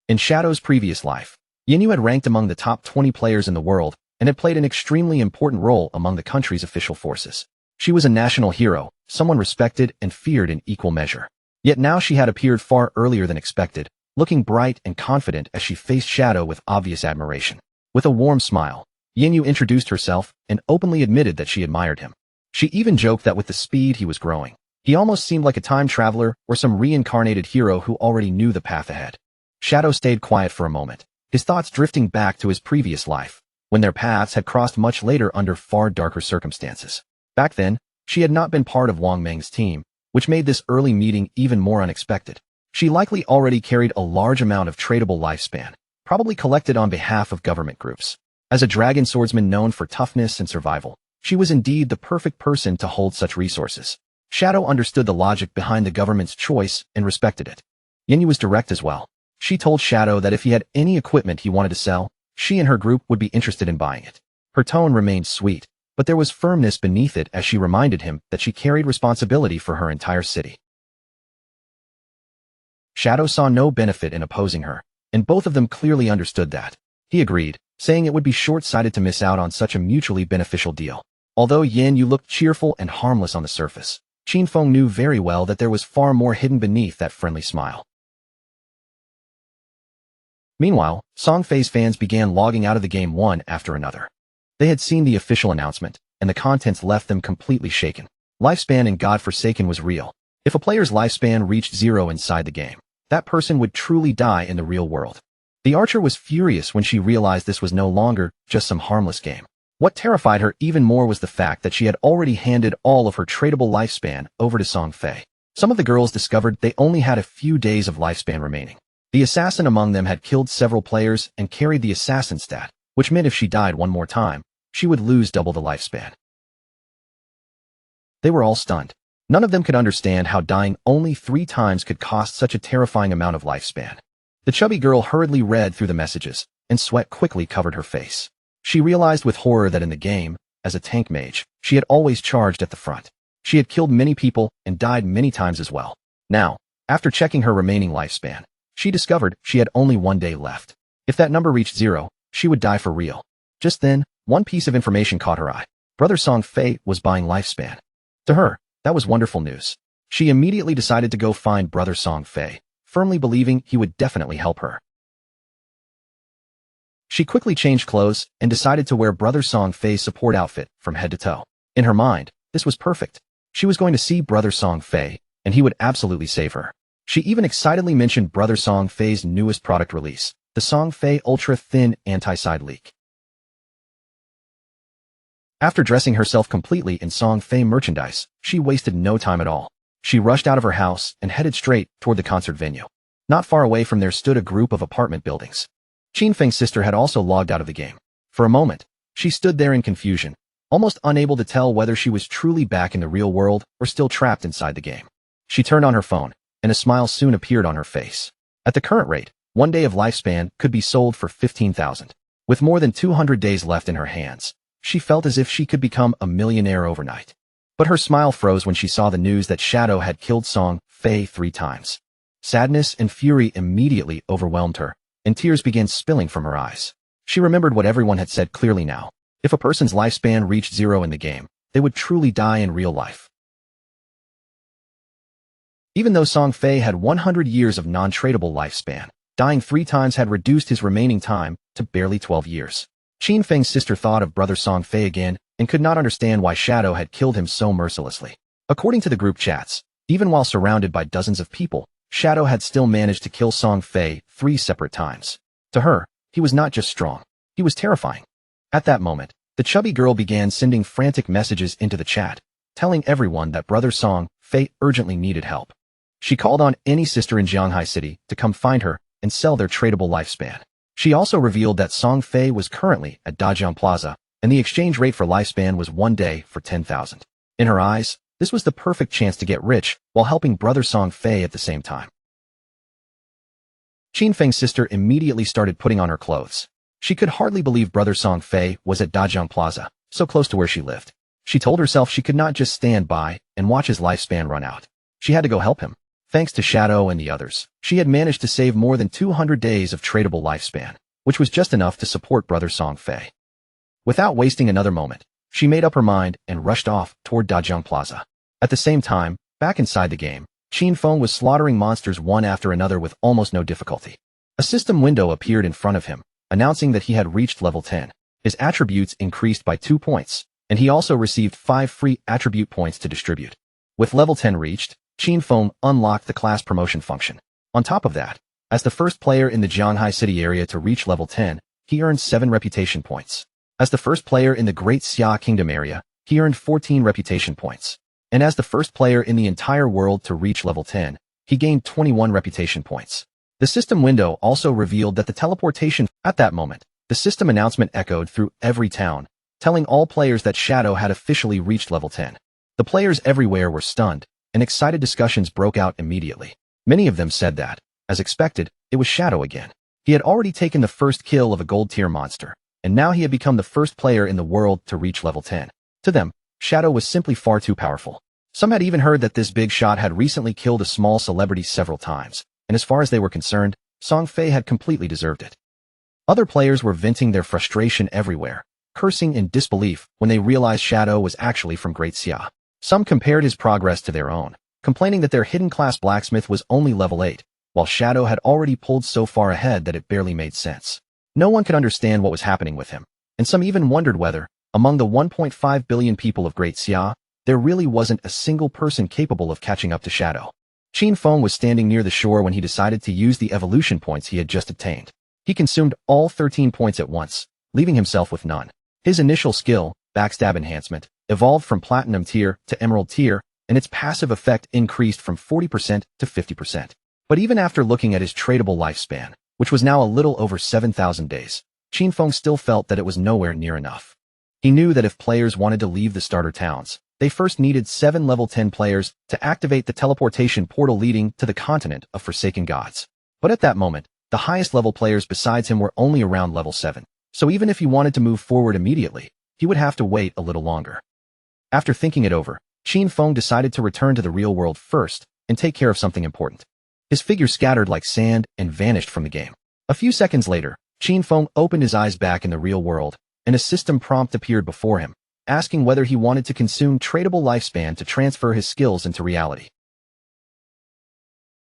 In Shadow's previous life, Yinyu had ranked among the top 20 players in the world and had played an extremely important role among the country's official forces. She was a national hero, someone respected and feared in equal measure. Yet now she had appeared far earlier than expected, looking bright and confident as she faced Shadow with obvious admiration. With a warm smile, Yinyu introduced herself and openly admitted that she admired him. She even joked that with the speed he was growing, he almost seemed like a time traveler or some reincarnated hero who already knew the path ahead. Shadow stayed quiet for a moment, his thoughts drifting back to his previous life, when their paths had crossed much later under far darker circumstances. Back then, she had not been part of Wang Ming's team, which made this early meeting even more unexpected. She likely already carried a large amount of tradable lifespan, probably collected on behalf of government groups. As a dragon swordsman known for toughness and survival, she was indeed the perfect person to hold such resources. Shadow understood the logic behind the government's choice and respected it. Yinyu was direct as well. She told Shadow that if he had any equipment he wanted to sell, she and her group would be interested in buying it. Her tone remained sweet, but there was firmness beneath it as she reminded him that she carried responsibility for her entire city. Shadow saw no benefit in opposing her, and both of them clearly understood that. He agreed, saying it would be short-sighted to miss out on such a mutually beneficial deal. Although Yinyu looked cheerful and harmless on the surface, Qin Feng knew very well that there was far more hidden beneath that friendly smile. Meanwhile, Song Fei's fans began logging out of the game one after another. They had seen the official announcement, and the contents left them completely shaken. Lifespan in God Forsaken was real. If a player's lifespan reached 0 inside the game, that person would truly die in the real world. The archer was furious when she realized this was no longer just some harmless game. What terrified her even more was the fact that she had already handed all of her tradable lifespan over to Song Fei. Some of the girls discovered they only had a few days of lifespan remaining. The assassin among them had killed several players and carried the assassin stat, which meant if she died one more time, she would lose double the lifespan. They were all stunned. None of them could understand how dying only 3 times could cost such a terrifying amount of lifespan. The chubby girl hurriedly read through the messages, and sweat quickly covered her face. She realized with horror that in the game, as a tank mage, she had always charged at the front. She had killed many people and died many times as well. Now, after checking her remaining lifespan, she discovered she had only 1 day left. If that number reached 0, she would die for real. Just then, one piece of information caught her eye. Brother Song Fei was buying lifespan. To her, that was wonderful news. She immediately decided to go find Brother Song Fei, firmly believing he would definitely help her. She quickly changed clothes and decided to wear Brother Song Fei's support outfit from head to toe. In her mind, this was perfect. She was going to see Brother Song Fei, and he would absolutely save her. She even excitedly mentioned Brother Song Fei's newest product release, the Song Fei Ultra Thin Anti-Side Leak. After dressing herself completely in Song Fei merchandise, she wasted no time at all. She rushed out of her house and headed straight toward the concert venue. Not far away from there stood a group of apartment buildings. Qin Feng's sister had also logged out of the game. For a moment, she stood there in confusion, almost unable to tell whether she was truly back in the real world or still trapped inside the game. She turned on her phone, and a smile soon appeared on her face. At the current rate, 1 day of lifespan could be sold for 15,000. With more than 200 days left in her hands, she felt as if she could become a millionaire overnight. But her smile froze when she saw the news that Shadow had killed Song Fei 3 times. Sadness and fury immediately overwhelmed her, and tears began spilling from her eyes. She remembered what everyone had said clearly now. If a person's lifespan reached 0 in the game, they would truly die in real life. Even though Song Fei had 100 years of non-tradable lifespan, dying 3 times had reduced his remaining time to barely 12 years. Qin Feng's sister thought of Brother Song Fei again and could not understand why Shadow had killed him so mercilessly. According to the group chats, even while surrounded by dozens of people, Shadow had still managed to kill Song Fei 3 separate times. To her, he was not just strong, he was terrifying. At that moment, the chubby girl began sending frantic messages into the chat, telling everyone that Brother Song Fei urgently needed help. She called on any sister in Jianghai City to come find her and sell their tradable lifespan. She also revealed that Song Fei was currently at Dajiang Plaza, and the exchange rate for lifespan was 1 day for 10,000. In her eyes, this was the perfect chance to get rich while helping Brother Song Fei at the same time. Qin Feng's sister immediately started putting on her clothes. She could hardly believe Brother Song Fei was at Dajiang Plaza, so close to where she lived. She told herself she could not just stand by and watch his lifespan run out. She had to go help him. Thanks to Shadow and the others, she had managed to save more than 200 days of tradable lifespan, which was just enough to support Brother Song Fei. Without wasting another moment, she made up her mind and rushed off toward Dajiang Plaza. At the same time, back inside the game, Qin Feng was slaughtering monsters one after another with almost no difficulty. A system window appeared in front of him, announcing that he had reached level 10. His attributes increased by 2 points, and he also received 5 free attribute points to distribute. With level 10 reached, Qin Feng unlocked the class promotion function. On top of that, as the first player in the Jianghai City area to reach level 10, he earned 7 reputation points. As the first player in the Great Xia Kingdom area, he earned 14 reputation points. And as the first player in the entire world to reach level 10, he gained 21 reputation points. The system window also revealed that the teleportation. At that moment, the system announcement echoed through every town, telling all players that Shadow had officially reached level 10. The players everywhere were stunned, and excited discussions broke out immediately. Many of them said that, as expected, it was Shadow again. He had already taken the first kill of a gold-tier monster, and now he had become the first player in the world to reach level 10. To them, Shadow was simply far too powerful. Some had even heard that this big shot had recently killed a small celebrity several times, and as far as they were concerned, Song Fei had completely deserved it. Other players were venting their frustration everywhere, cursing in disbelief when they realized Shadow was actually from Great Xia. Some compared his progress to their own, complaining that their hidden class blacksmith was only level 8, while Shadow had already pulled so far ahead that it barely made sense. No one could understand what was happening with him, and some even wondered whether, among the 1.5 billion people of Great Xia, there really wasn't a single person capable of catching up to Shadow. Qin Feng was standing near the shore when he decided to use the evolution points he had just obtained. He consumed all 13 points at once, leaving himself with none. His initial skill, Backstab Enhancement, evolved from Platinum tier to Emerald tier, and its passive effect increased from 40% to 50%. But even after looking at his tradable lifespan, which was now a little over 7,000 days, Qin Feng still felt that it was nowhere near enough. He knew that if players wanted to leave the starter towns, they first needed 7 level 10 players to activate the teleportation portal leading to the continent of Forsaken Gods. But at that moment, the highest level players besides him were only around level 7, so even if he wanted to move forward immediately, he would have to wait a little longer. After thinking it over, Qin Feng decided to return to the real world first and take care of something important. His figure scattered like sand and vanished from the game. A few seconds later, Qin Feng opened his eyes back in the real world, and a system prompt appeared before him, asking whether he wanted to consume tradable lifespan to transfer his skills into reality.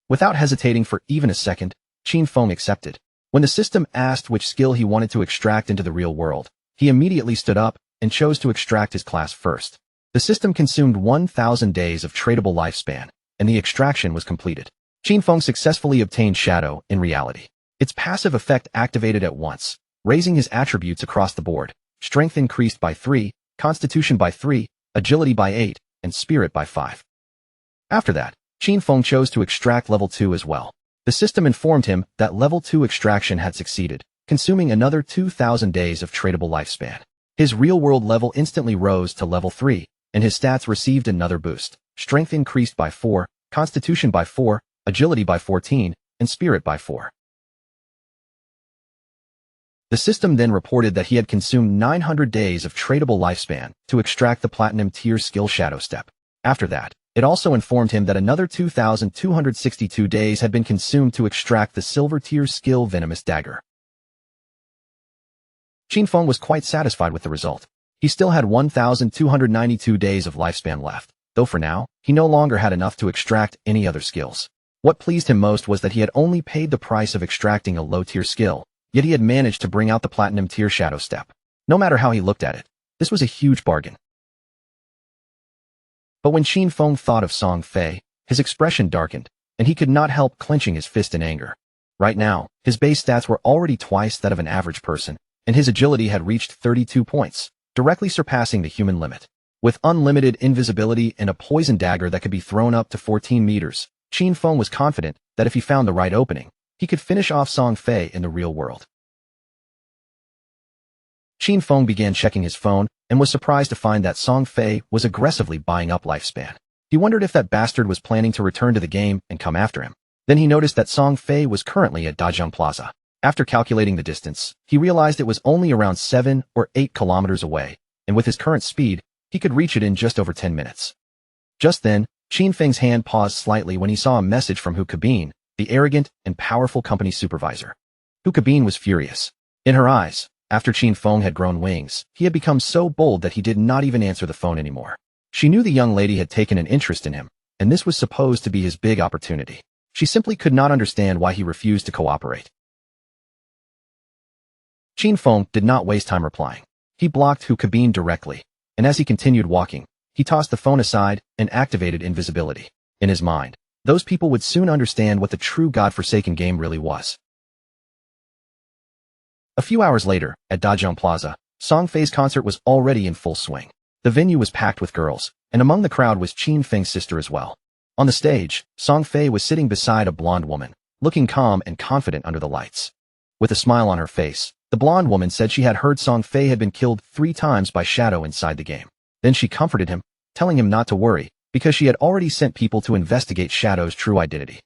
Without hesitating for even a second, Qin Feng accepted. When the system asked which skill he wanted to extract into the real world, he immediately stood up and chose to extract his class first. The system consumed 1,000 days of tradable lifespan, and the extraction was completed. Qin Feng successfully obtained Shadow in reality. Its passive effect activated at once, raising his attributes across the board. Strength increased by 3, Constitution by 3, Agility by 8, and Spirit by 5. After that, Qin Feng chose to extract level 2 as well. The system informed him that level 2 extraction had succeeded, consuming another 2,000 days of tradable lifespan. His real-world level instantly rose to level 3, and his stats received another boost. Strength increased by 4, Constitution by 4, Agility by 14, and Spirit by 4. The system then reported that he had consumed 900 days of tradable lifespan to extract the Platinum tier skill Shadow Step. After that, it also informed him that another 2,262 days had been consumed to extract the Silver tier skill Venomous Dagger. Qin Feng was quite satisfied with the result. He still had 1,292 days of lifespan left, though for now, he no longer had enough to extract any other skills. What pleased him most was that he had only paid the price of extracting a low-tier skill, yet he had managed to bring out the Platinum tier Shadow Step. No matter how he looked at it, this was a huge bargain. But when Qin Feng thought of Song Fei, his expression darkened, and he could not help clenching his fist in anger. Right now, his base stats were already twice that of an average person, and his agility had reached 32 points, directly surpassing the human limit. With unlimited invisibility and a poison dagger that could be thrown up to 14 meters, Qin Feng was confident that if he found the right opening, he could finish off Song Fei in the real world. Qin Feng began checking his phone and was surprised to find that Song Fei was aggressively buying up lifespan. He wondered if that bastard was planning to return to the game and come after him. Then he noticed that Song Fei was currently at Dajang Plaza. After calculating the distance, he realized it was only around 7 or 8 kilometers away, and with his current speed, he could reach it in just over 10 minutes. Just then, Qin Feng's hand paused slightly when he saw a message from Hu Cabin, the arrogant and powerful company supervisor. Hu Cabin was furious. In her eyes, after Qin Feng had grown wings, he had become so bold that he did not even answer the phone anymore. She knew the young lady had taken an interest in him, and this was supposed to be his big opportunity. She simply could not understand why he refused to cooperate. Qin Feng did not waste time replying. He blocked Hu Cabin directly, and as he continued walking, he tossed the phone aside and activated invisibility. In his mind, those people would soon understand what the true godforsaken game really was. A few hours later, at Dajang Plaza, Song Fei's concert was already in full swing. The venue was packed with girls, and among the crowd was Qin Feng's sister as well. On the stage, Song Fei was sitting beside a blonde woman, looking calm and confident under the lights. With a smile on her face, the blonde woman said she had heard Song Fei had been killed 3 times by Shadow inside the game. Then she comforted him, telling him not to worry, because she had already sent people to investigate Shadow's true identity.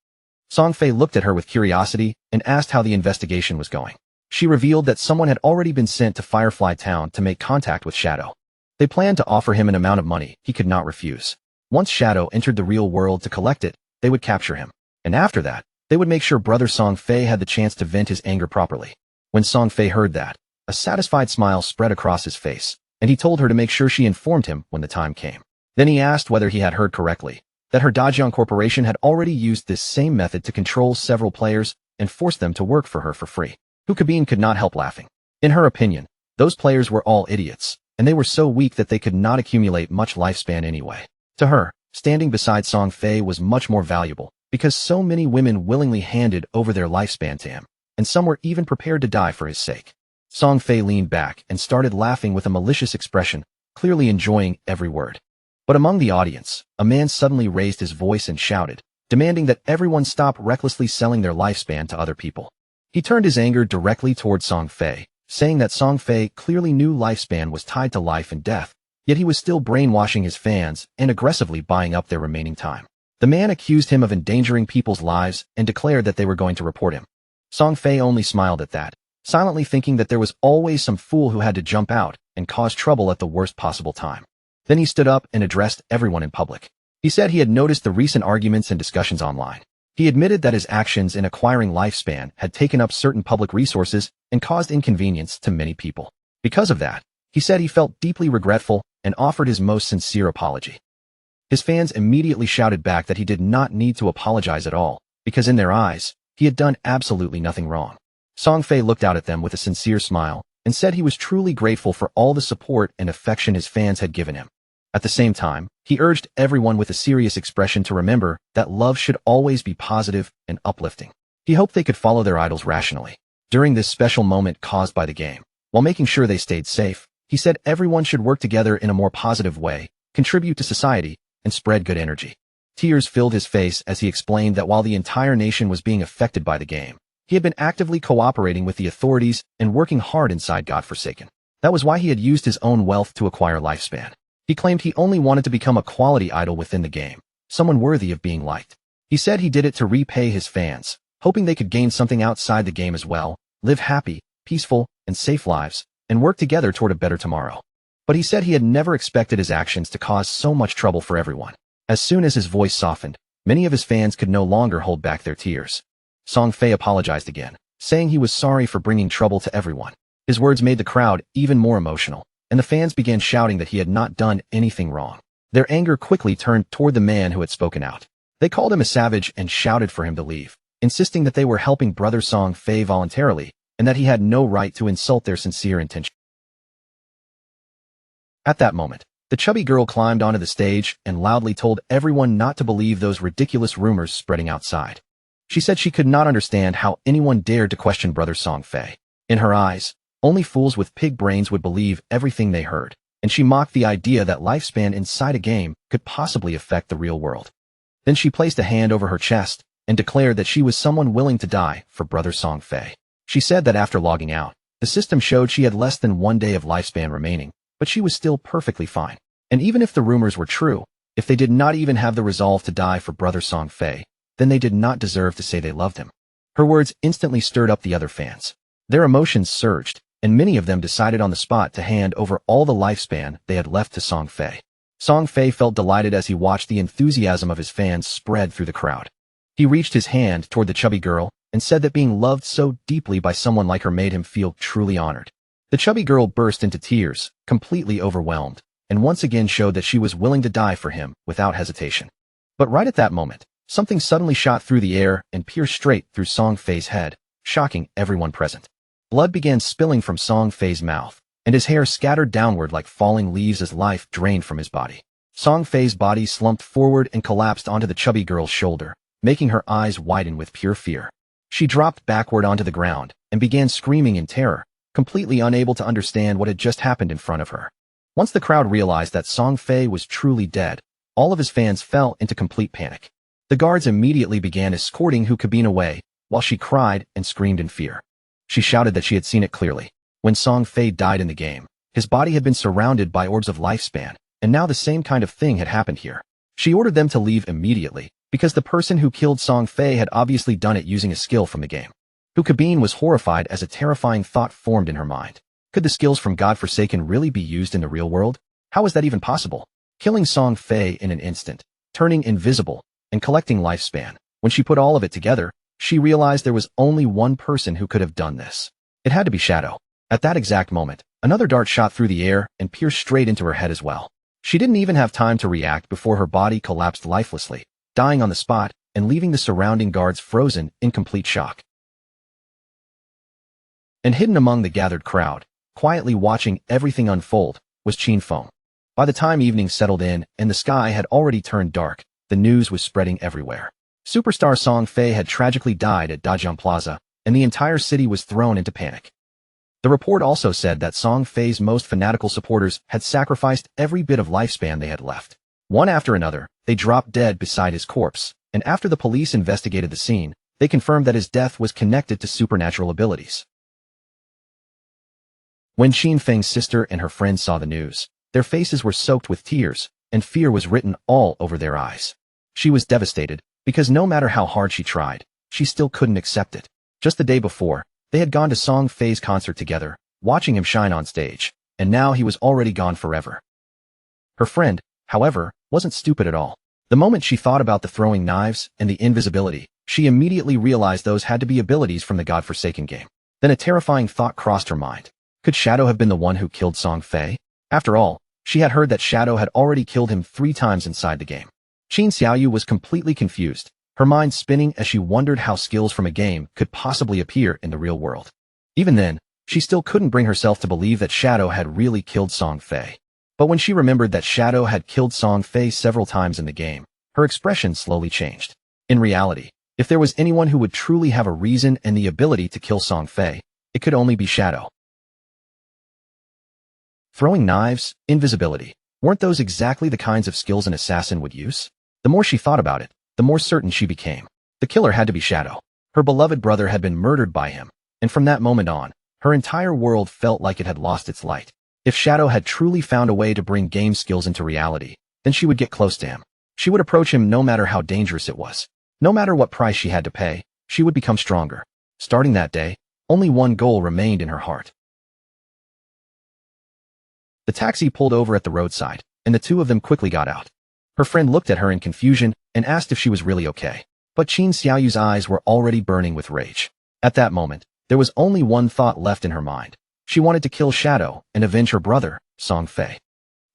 Song Fei looked at her with curiosity and asked how the investigation was going. She revealed that someone had already been sent to Firefly Town to make contact with Shadow. They planned to offer him an amount of money he could not refuse. Once Shadow entered the real world to collect it, they would capture him. And after that, they would make sure brother Song Fei had the chance to vent his anger properly. When Song Fei heard that, a satisfied smile spread across his face, and he told her to make sure she informed him when the time came. Then he asked whether he had heard correctly, that her Dajang Corporation had already used this same method to control several players and force them to work for her for free. Hu Cabin could not help laughing. In her opinion, those players were all idiots, and they were so weak that they could not accumulate much lifespan anyway. To her, standing beside Song Fei was much more valuable, because so many women willingly handed over their lifespan to him, and some were even prepared to die for his sake. Song Fei leaned back and started laughing with a malicious expression, clearly enjoying every word. But among the audience, a man suddenly raised his voice and shouted, demanding that everyone stop recklessly selling their lifespan to other people. He turned his anger directly toward Song Fei, saying that Song Fei clearly knew lifespan was tied to life and death, yet he was still brainwashing his fans and aggressively buying up their remaining time. The man accused him of endangering people's lives and declared that they were going to report him. Song Fei only smiled at that, silently thinking that there was always some fool who had to jump out and cause trouble at the worst possible time. Then he stood up and addressed everyone in public. He said he had noticed the recent arguments and discussions online. He admitted that his actions in acquiring lifespan had taken up certain public resources and caused inconvenience to many people. Because of that, he said he felt deeply regretful and offered his most sincere apology. His fans immediately shouted back that he did not need to apologize at all, because in their eyes, he had done absolutely nothing wrong. Song Fei looked out at them with a sincere smile and said he was truly grateful for all the support and affection his fans had given him. At the same time, he urged everyone with a serious expression to remember that love should always be positive and uplifting. He hoped they could follow their idols rationally. During this special moment caused by the game, while making sure they stayed safe, he said everyone should work together in a more positive way, contribute to society, and spread good energy. Tears filled his face as he explained that while the entire nation was being affected by the game, he had been actively cooperating with the authorities and working hard inside Godforsaken. That was why he had used his own wealth to acquire lifespan. He claimed he only wanted to become a quality idol within the game, someone worthy of being liked. He said he did it to repay his fans, hoping they could gain something outside the game as well, live happy, peaceful, and safe lives, and work together toward a better tomorrow. But he said he had never expected his actions to cause so much trouble for everyone. As soon as his voice softened, many of his fans could no longer hold back their tears. Song Fei apologized again, saying he was sorry for bringing trouble to everyone. His words made the crowd even more emotional, and the fans began shouting that he had not done anything wrong. Their anger quickly turned toward the man who had spoken out. They called him a savage and shouted for him to leave, insisting that they were helping brother Song Fei voluntarily and that he had no right to insult their sincere intention. At that moment, the chubby girl climbed onto the stage and loudly told everyone not to believe those ridiculous rumors spreading outside. She said she could not understand how anyone dared to question brother Song Fei. In her eyes, only fools with pig brains would believe everything they heard, and she mocked the idea that lifespan inside a game could possibly affect the real world. Then she placed a hand over her chest and declared that she was someone willing to die for brother Song Fei. She said that after logging out, the system showed she had less than 1 day of lifespan remaining, but she was still perfectly fine. And even if the rumors were true, if they did not even have the resolve to die for brother Song Fei, then they did not deserve to say they loved him. Her words instantly stirred up the other fans. Their emotions surged, and many of them decided on the spot to hand over all the lifespan they had left to Song Fei. Song Fei felt delighted as he watched the enthusiasm of his fans spread through the crowd. He reached his hand toward the chubby girl and said that being loved so deeply by someone like her made him feel truly honored. The chubby girl burst into tears, completely overwhelmed, and once again showed that she was willing to die for him without hesitation. But right at that moment, something suddenly shot through the air and pierced straight through Song Fei's head, shocking everyone present. Blood began spilling from Song Fei's mouth, and his hair scattered downward like falling leaves as life drained from his body. Song Fei's body slumped forward and collapsed onto the chubby girl's shoulder, making her eyes widen with pure fear. She dropped backward onto the ground and began screaming in terror, completely unable to understand what had just happened in front of her. Once the crowd realized that Song Fei was truly dead, all of his fans fell into complete panic. The guards immediately began escorting Hu Kabin away, while she cried and screamed in fear. She shouted that she had seen it clearly. When Song Fei died in the game, his body had been surrounded by orbs of lifespan, and now the same kind of thing had happened here. She ordered them to leave immediately, because the person who killed Song Fei had obviously done it using a skill from the game. Hu Kabin was horrified as a terrifying thought formed in her mind. Could the skills from Godforsaken really be used in the real world? How was that even possible? Killing Song Fei in an instant, turning invisible, and collecting lifespan. When she put all of it together, she realized there was only one person who could have done this. It had to be Shadow. At that exact moment, another dart shot through the air and pierced straight into her head as well. She didn't even have time to react before her body collapsed lifelessly, dying on the spot and leaving the surrounding guards frozen in complete shock. And hidden among the gathered crowd, quietly watching everything unfold, was Qin Feng. By the time evening settled in and the sky had already turned dark, the news was spreading everywhere. Superstar Song Fei had tragically died at Dajang Plaza, and the entire city was thrown into panic. The report also said that Song Fei's most fanatical supporters had sacrificed every bit of lifespan they had left. One after another, they dropped dead beside his corpse, and after the police investigated the scene, they confirmed that his death was connected to supernatural abilities. When Qin Feng's sister and her friends saw the news, their faces were soaked with tears, and fear was written all over their eyes. She was devastated, because no matter how hard she tried, she still couldn't accept it. Just the day before, they had gone to Song Fei's concert together, watching him shine on stage, and now he was already gone forever. Her friend, however, wasn't stupid at all. The moment she thought about the throwing knives and the invisibility, she immediately realized those had to be abilities from the godforsaken game. Then a terrifying thought crossed her mind. Could Shadow have been the one who killed Song Fei? After all, she had heard that Shadow had already killed him 3 times inside the game. Qin Xiaoyu was completely confused, her mind spinning as she wondered how skills from a game could possibly appear in the real world. Even then, she still couldn't bring herself to believe that Shadow had really killed Song Fei. But when she remembered that Shadow had killed Song Fei several times in the game, her expression slowly changed. In reality, if there was anyone who would truly have a reason and the ability to kill Song Fei, it could only be Shadow. Throwing knives, invisibility, weren't those exactly the kinds of skills an assassin would use? The more she thought about it, the more certain she became. The killer had to be Shadow. Her beloved brother had been murdered by him, and from that moment on, her entire world felt like it had lost its light. If Shadow had truly found a way to bring game skills into reality, then she would get close to him. She would approach him no matter how dangerous it was. No matter what price she had to pay, she would become stronger. Starting that day, only one goal remained in her heart. The taxi pulled over at the roadside, and the two of them quickly got out. Her friend looked at her in confusion and asked if she was really okay. But Qin Xiaoyu's eyes were already burning with rage. At that moment, there was only one thought left in her mind. She wanted to kill Shadow and avenge her brother, Song Fei.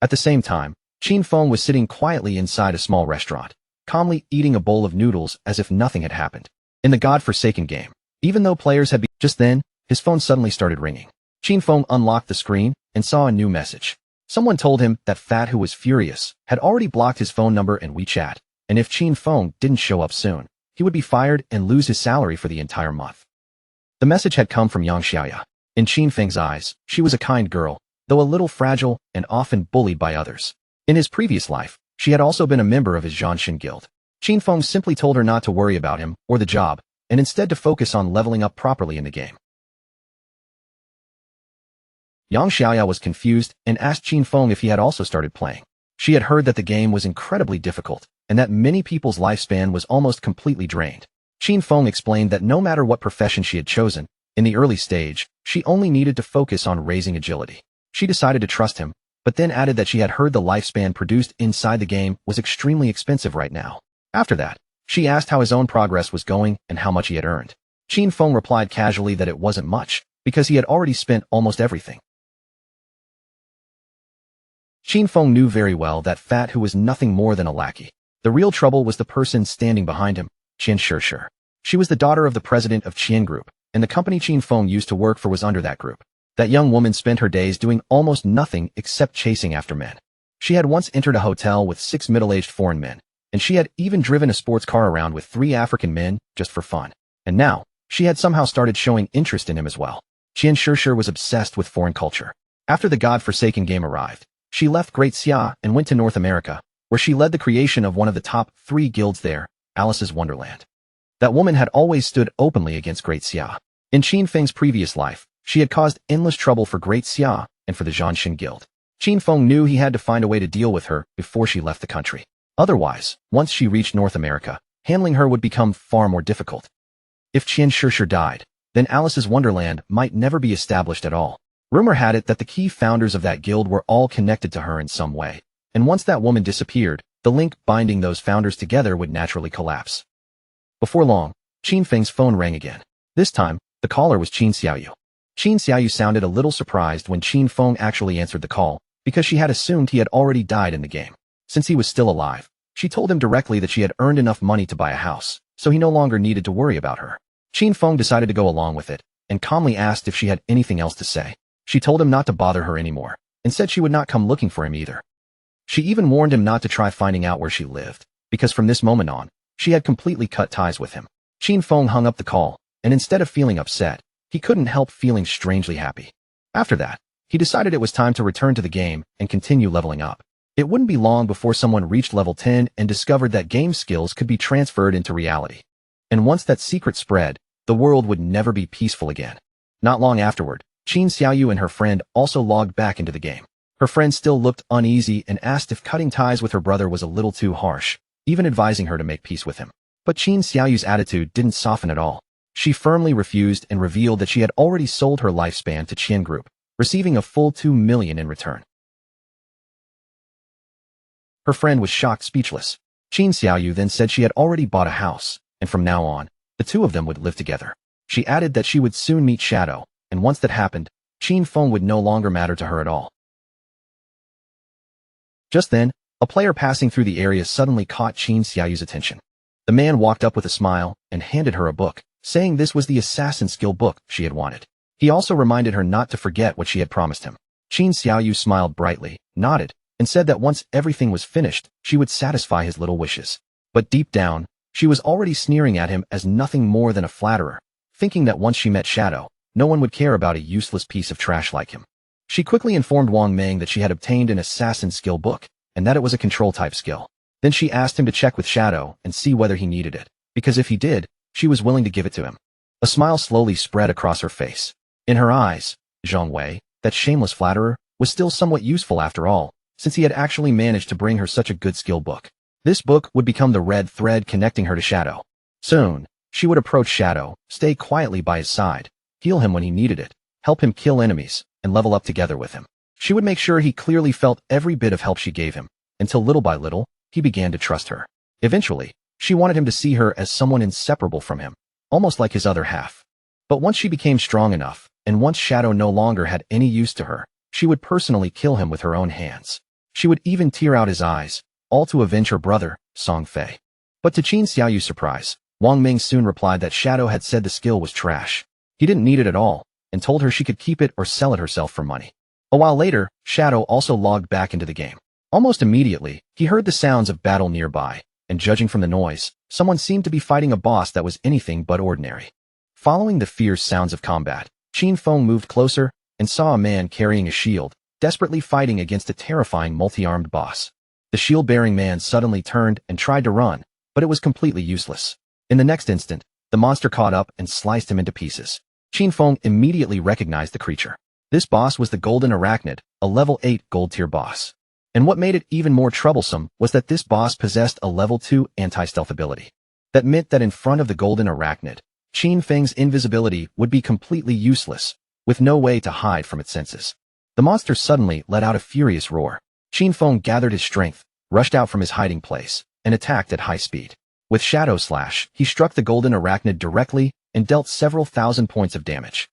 At the same time, Qin Feng was sitting quietly inside a small restaurant, calmly eating a bowl of noodles as if nothing had happened. In the godforsaken game, even though players had been— Just then, his phone suddenly started ringing. Qin Feng unlocked the screen and saw a new message. Someone told him that Fat, who was furious, had already blocked his phone number and WeChat, and if Qin Feng didn't show up soon, he would be fired and lose his salary for the entire month. The message had come from Yang Xiaoya. In Qin Feng's eyes, she was a kind girl, though a little fragile and often bullied by others. In his previous life, she had also been a member of his Zhanshin guild. Qin Feng simply told her not to worry about him or the job, and instead to focus on leveling up properly in the game. Yang Xiaoya was confused and asked Qin Feng if he had also started playing. She had heard that the game was incredibly difficult, and that many people's lifespan was almost completely drained. Qin Feng explained that no matter what profession she had chosen, in the early stage, she only needed to focus on raising agility. She decided to trust him, but then added that she had heard the lifespan produced inside the game was extremely expensive right now. After that, she asked how his own progress was going and how much he had earned. Qin Feng replied casually that it wasn't much, because he had already spent almost everything. Qin Feng knew very well that Fat, who was nothing more than a lackey. The real trouble was the person standing behind him, Qian Shishir. She was the daughter of the president of Qian Group, and the company Qin Feng used to work for was under that group. That young woman spent her days doing almost nothing except chasing after men. She had once entered a hotel with 6 middle-aged foreign men, and she had even driven a sports car around with 3 African men just for fun. And now, she had somehow started showing interest in him as well. Qian Shishir was obsessed with foreign culture. After the godforsaken game arrived, she left Great Xia and went to North America, where she led the creation of one of the top 3 guilds there, Alice's Wonderland. That woman had always stood openly against Great Xia. In Qin Feng's previous life, she had caused endless trouble for Great Xia and for the Zhanshin Guild. Qin Feng knew he had to find a way to deal with her before she left the country. Otherwise, once she reached North America, handling her would become far more difficult. If Qian Shishir died, then Alice's Wonderland might never be established at all. Rumor had it that the key founders of that guild were all connected to her in some way, and once that woman disappeared, the link binding those founders together would naturally collapse. Before long, Qin Feng's phone rang again. This time, the caller was Qin Xiaoyu. Qin Xiaoyu sounded a little surprised when Qin Feng actually answered the call, because she had assumed he had already died in the game. Since he was still alive, she told him directly that she had earned enough money to buy a house, so he no longer needed to worry about her. Qin Feng decided to go along with it, and calmly asked if she had anything else to say. She told him not to bother her anymore, and said she would not come looking for him either. She even warned him not to try finding out where she lived, because from this moment on, She had completely cut ties with him. Qin Feng hung up the call, and instead of feeling upset, he couldn't help feeling strangely happy. After that, he decided it was time to return to the game and continue leveling up. It wouldn't be long before someone reached level 10 and discovered that game skills could be transferred into reality. And once that secret spread, the world would never be peaceful again. Not long afterward, Qin Xiaoyu and her friend also logged back into the game. Her friend still looked uneasy and asked if cutting ties with her brother was a little too harsh, even advising her to make peace with him. But Qin Xiaoyu's attitude didn't soften at all. She firmly refused and revealed that she had already sold her lifespan to Qian Group, receiving a full 2 million in return. Her friend was shocked speechless. Qin Xiaoyu then said she had already bought a house, and from now on, the two of them would live together. She added that she would soon meet Shadow, and once that happened, Qin Feng would no longer matter to her at all. Just then, a player passing through the area suddenly caught Qin Xiaoyu's attention. The man walked up with a smile and handed her a book, saying this was the assassin skill book she had wanted. He also reminded her not to forget what she had promised him. Qin Xiaoyu smiled brightly, nodded, and said that once everything was finished, she would satisfy his little wishes. But deep down, she was already sneering at him as nothing more than a flatterer, thinking that once she met Shadow, no one would care about a useless piece of trash like him. She quickly informed Wang Meng that she had obtained an assassin skill book, and that it was a control-type skill. Then she asked him to check with Shadow and see whether he needed it, because if he did, she was willing to give it to him. A smile slowly spread across her face. In her eyes, Zhang Wei, that shameless flatterer, was still somewhat useful after all, since he had actually managed to bring her such a good skill book. This book would become the red thread connecting her to Shadow. Soon, she would approach Shadow, stay quietly by his side, heal him when he needed it, help him kill enemies, and level up together with him. She would make sure he clearly felt every bit of help she gave him, until little by little, he began to trust her. Eventually, she wanted him to see her as someone inseparable from him, almost like his other half. But once she became strong enough, and once Shadow no longer had any use to her, she would personally kill him with her own hands. She would even tear out his eyes, all to avenge her brother, Song Fei. But to Qin Xiaoyu's surprise, Wang Ming soon replied that Shadow had said the skill was trash. He didn't need it at all, and told her she could keep it or sell it herself for money. A while later, Shadow also logged back into the game. Almost immediately, he heard the sounds of battle nearby, and judging from the noise, someone seemed to be fighting a boss that was anything but ordinary. Following the fierce sounds of combat, Qin Feng moved closer and saw a man carrying a shield, desperately fighting against a terrifying multi-armed boss. The shield-bearing man suddenly turned and tried to run, but it was completely useless. In the next instant, the monster caught up and sliced him into pieces. Qin Feng immediately recognized the creature. This boss was the Golden Arachnid, a level 8 gold-tier boss. And what made it even more troublesome was that this boss possessed a level 2 anti-stealth ability. That meant that in front of the Golden Arachnid, Qin Feng's invisibility would be completely useless, with no way to hide from its senses. The monster suddenly let out a furious roar. Qin Feng gathered his strength, rushed out from his hiding place, and attacked at high speed. With Shadow Slash, he struck the Golden Arachnid directly and dealt several thousand points of damage.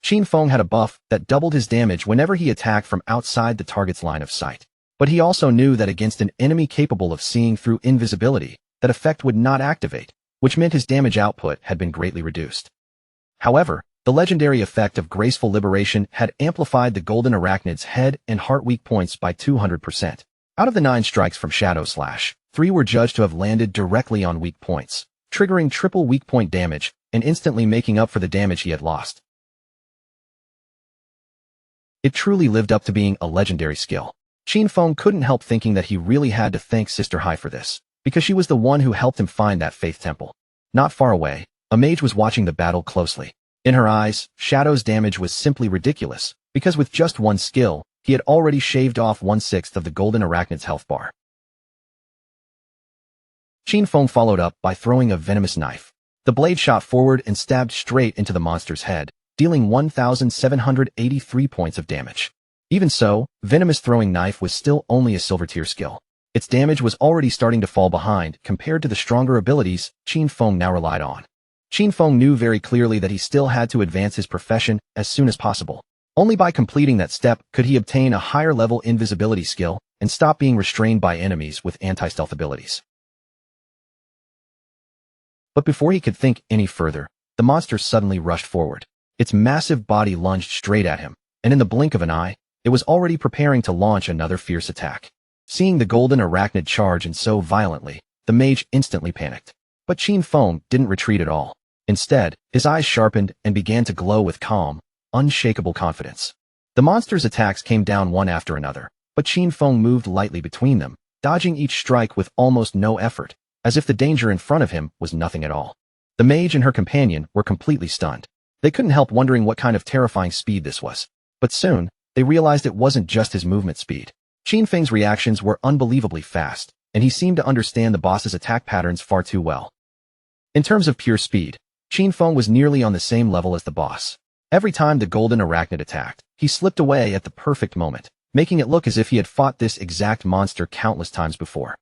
Qin Feng had a buff that doubled his damage whenever he attacked from outside the target's line of sight. But he also knew that against an enemy capable of seeing through invisibility, that effect would not activate, which meant his damage output had been greatly reduced. However, the legendary effect of Graceful Liberation had amplified the Golden Arachnid's head and heart weak points by 200%. Out of the 9 strikes from Shadow Slash, 3 were judged to have landed directly on weak points, triggering triple weak point damage and instantly making up for the damage he had lost. It truly lived up to being a legendary skill. Qin Feng couldn't help thinking that he really had to thank Sister Hai for this, because she was the one who helped him find that faith temple. Not far away, a mage was watching the battle closely. In her eyes, Shadow's damage was simply ridiculous, because with just one skill, he had already shaved off 1/6 of the Golden Arachnid's health bar. Qin Feng followed up by throwing a venomous knife. The blade shot forward and stabbed straight into the monster's head, dealing 1,783 points of damage. Even so, Venomous Throwing Knife was still only a silver tier skill. Its damage was already starting to fall behind compared to the stronger abilities Qin Feng now relied on. Qin Feng knew very clearly that he still had to advance his profession as soon as possible. Only by completing that step could he obtain a higher level invisibility skill and stop being restrained by enemies with anti-stealth abilities. But before he could think any further, the monster suddenly rushed forward. Its massive body lunged straight at him, and in the blink of an eye, it was already preparing to launch another fierce attack. Seeing the Golden Arachnid charge and so violently, the mage instantly panicked. But Qin Feng didn't retreat at all. Instead, his eyes sharpened and began to glow with calm, unshakable confidence. The monster's attacks came down one after another, but Qin Feng moved lightly between them, dodging each strike with almost no effort, as if the danger in front of him was nothing at all. The mage and her companion were completely stunned. They couldn't help wondering what kind of terrifying speed this was. But soon, they realized it wasn't just his movement speed. Qin Feng's reactions were unbelievably fast, and he seemed to understand the boss's attack patterns far too well. In terms of pure speed, Qin Feng was nearly on the same level as the boss. Every time the golden arachnid attacked, he slipped away at the perfect moment, making it look as if he had fought this exact monster countless times before.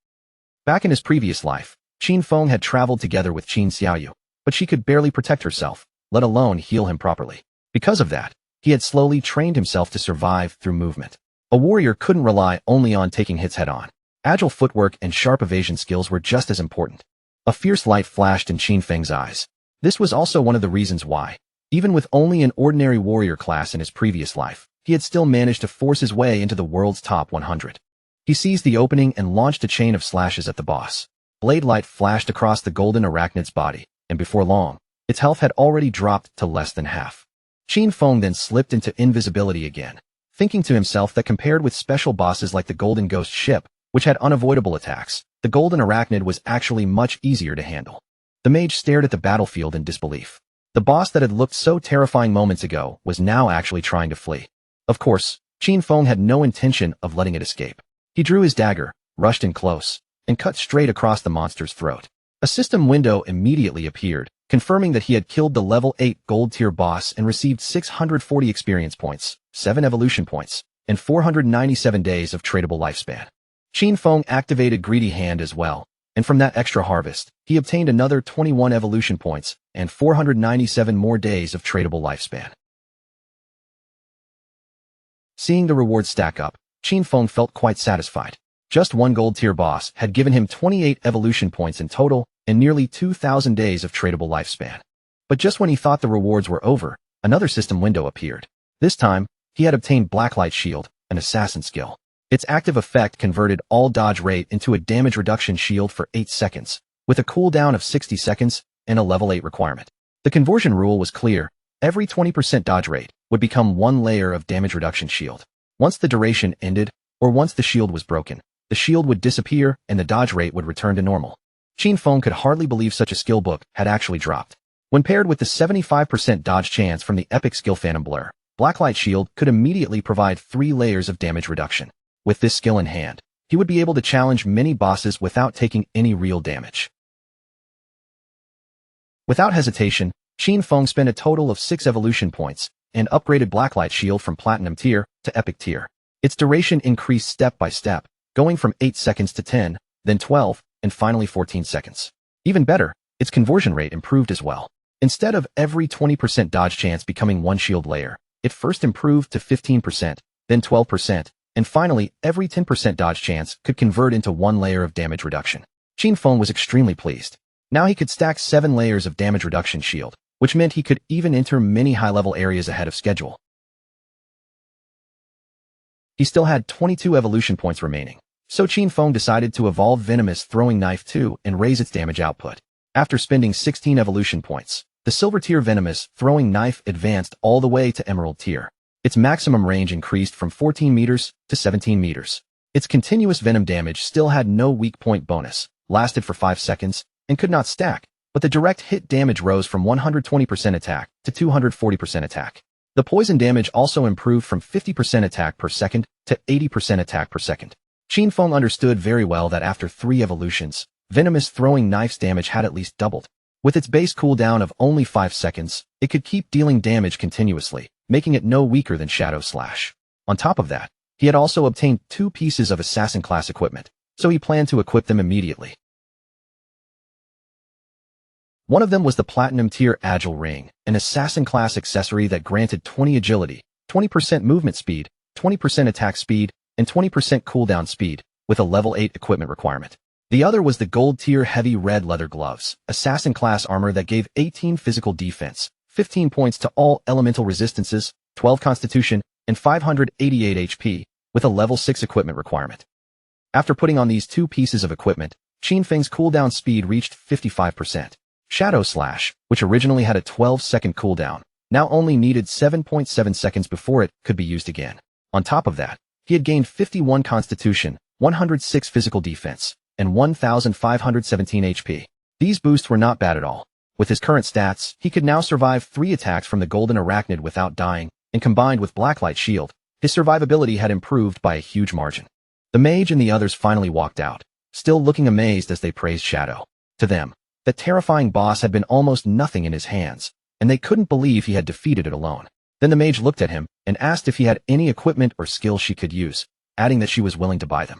Back in his previous life, Qin Feng had traveled together with Qin Xiaoyu, but she could barely protect herself, let alone heal him properly. Because of that, he had slowly trained himself to survive through movement. A warrior couldn't rely only on taking hits head-on. Agile footwork and sharp evasion skills were just as important. A fierce light flashed in Qin Feng's eyes. This was also one of the reasons why, even with only an ordinary warrior class in his previous life, he had still managed to force his way into the world's top 100. He seized the opening and launched a chain of slashes at the boss. Blade light flashed across the golden arachnid's body, and before long, its health had already dropped to less than half. Qin Feng then slipped into invisibility again, thinking to himself that compared with special bosses like the Golden Ghost Ship, which had unavoidable attacks, the golden arachnid was actually much easier to handle. The mage stared at the battlefield in disbelief. The boss that had looked so terrifying moments ago was now actually trying to flee. Of course, Qin Feng had no intention of letting it escape. He drew his dagger, rushed in close, and cut straight across the monster's throat. A system window immediately appeared, confirming that he had killed the level 8 gold tier boss and received 640 experience points, 7 evolution points, and 497 days of tradable lifespan. Qin Feng activated Greedy Hand as well, and from that extra harvest, he obtained another 21 evolution points and 497 more days of tradable lifespan. Seeing the rewards stack up, Qin Feng felt quite satisfied. Just one gold tier boss had given him 28 evolution points in total and nearly 2,000 days of tradable lifespan. But just when he thought the rewards were over, another system window appeared. This time, he had obtained Blacklight Shield, an assassin skill. Its active effect converted all dodge rate into a damage reduction shield for 8 seconds, with a cooldown of 60 seconds and a level 8 requirement. The conversion rule was clear. Every 20% dodge rate would become 1 layer of damage reduction shield. Once the duration ended, or once the shield was broken, the shield would disappear and the dodge rate would return to normal. Qin Feng could hardly believe such a skill book had actually dropped. When paired with the 75% dodge chance from the epic skill Phantom Blur, Blacklight Shield could immediately provide 3 layers of damage reduction. With this skill in hand, he would be able to challenge many bosses without taking any real damage. Without hesitation, Qin Feng spent a total of 6 evolution points and upgraded Blacklight Shield from Platinum tier to Epic tier. Its duration increased step by step, going from 8 seconds to 10, then 12, and finally 14 seconds. Even better, its conversion rate improved as well. Instead of every 20% dodge chance becoming 1 shield layer, it first improved to 15%, then 12%, and finally every 10% dodge chance could convert into 1 layer of damage reduction. Qin Feng was extremely pleased. Now he could stack 7 layers of damage reduction shield, which meant he could even enter many high-level areas ahead of schedule. He still had 22 evolution points remaining, so Qin Feng decided to evolve Venomous Throwing Knife 2 and raise its damage output. After spending 16 evolution points, the Silver tier Venomous Throwing Knife advanced all the way to Emerald tier. Its maximum range increased from 14 meters to 17 meters. Its continuous venom damage still had no weak point bonus, lasted for 5 seconds, and could not stack, but the direct hit damage rose from 120% attack to 240% attack. The poison damage also improved from 50% attack per second to 80% attack per second. Qin Feng understood very well that after 3 evolutions, Venomous Throwing Knife's damage had at least doubled. With its base cooldown of only 5 seconds, it could keep dealing damage continuously, making it no weaker than Shadow Slash. On top of that, he had also obtained 2 pieces of assassin class equipment, so he planned to equip them immediately. One of them was the Platinum tier Agile Ring, an assassin class accessory that granted 20 agility, 20% movement speed, 20% attack speed, and 20% cooldown speed, with a level 8 equipment requirement. The other was the Gold tier Heavy Red Leather Gloves, assassin class armor that gave 18 physical defense, 15 points to all elemental resistances, 12 constitution, and 588 HP, with a level 6 equipment requirement. After putting on these 2 pieces of equipment, Qin Feng's cooldown speed reached 55%. Shadow Slash, which originally had a 12-second cooldown, now only needed 7.7 seconds before it could be used again. On top of that, he had gained 51 constitution, 106 physical defense, and 1,517 HP. These boosts were not bad at all. With his current stats, he could now survive 3 attacks from the Golden Arachnid without dying, and combined with Blacklight Shield, his survivability had improved by a huge margin. The mage and the others finally walked out, still looking amazed as they praised Shadow. To them, that terrifying boss had been almost nothing in his hands, and they couldn't believe he had defeated it alone. Then the mage looked at him and asked if he had any equipment or skill she could use, adding that she was willing to buy them.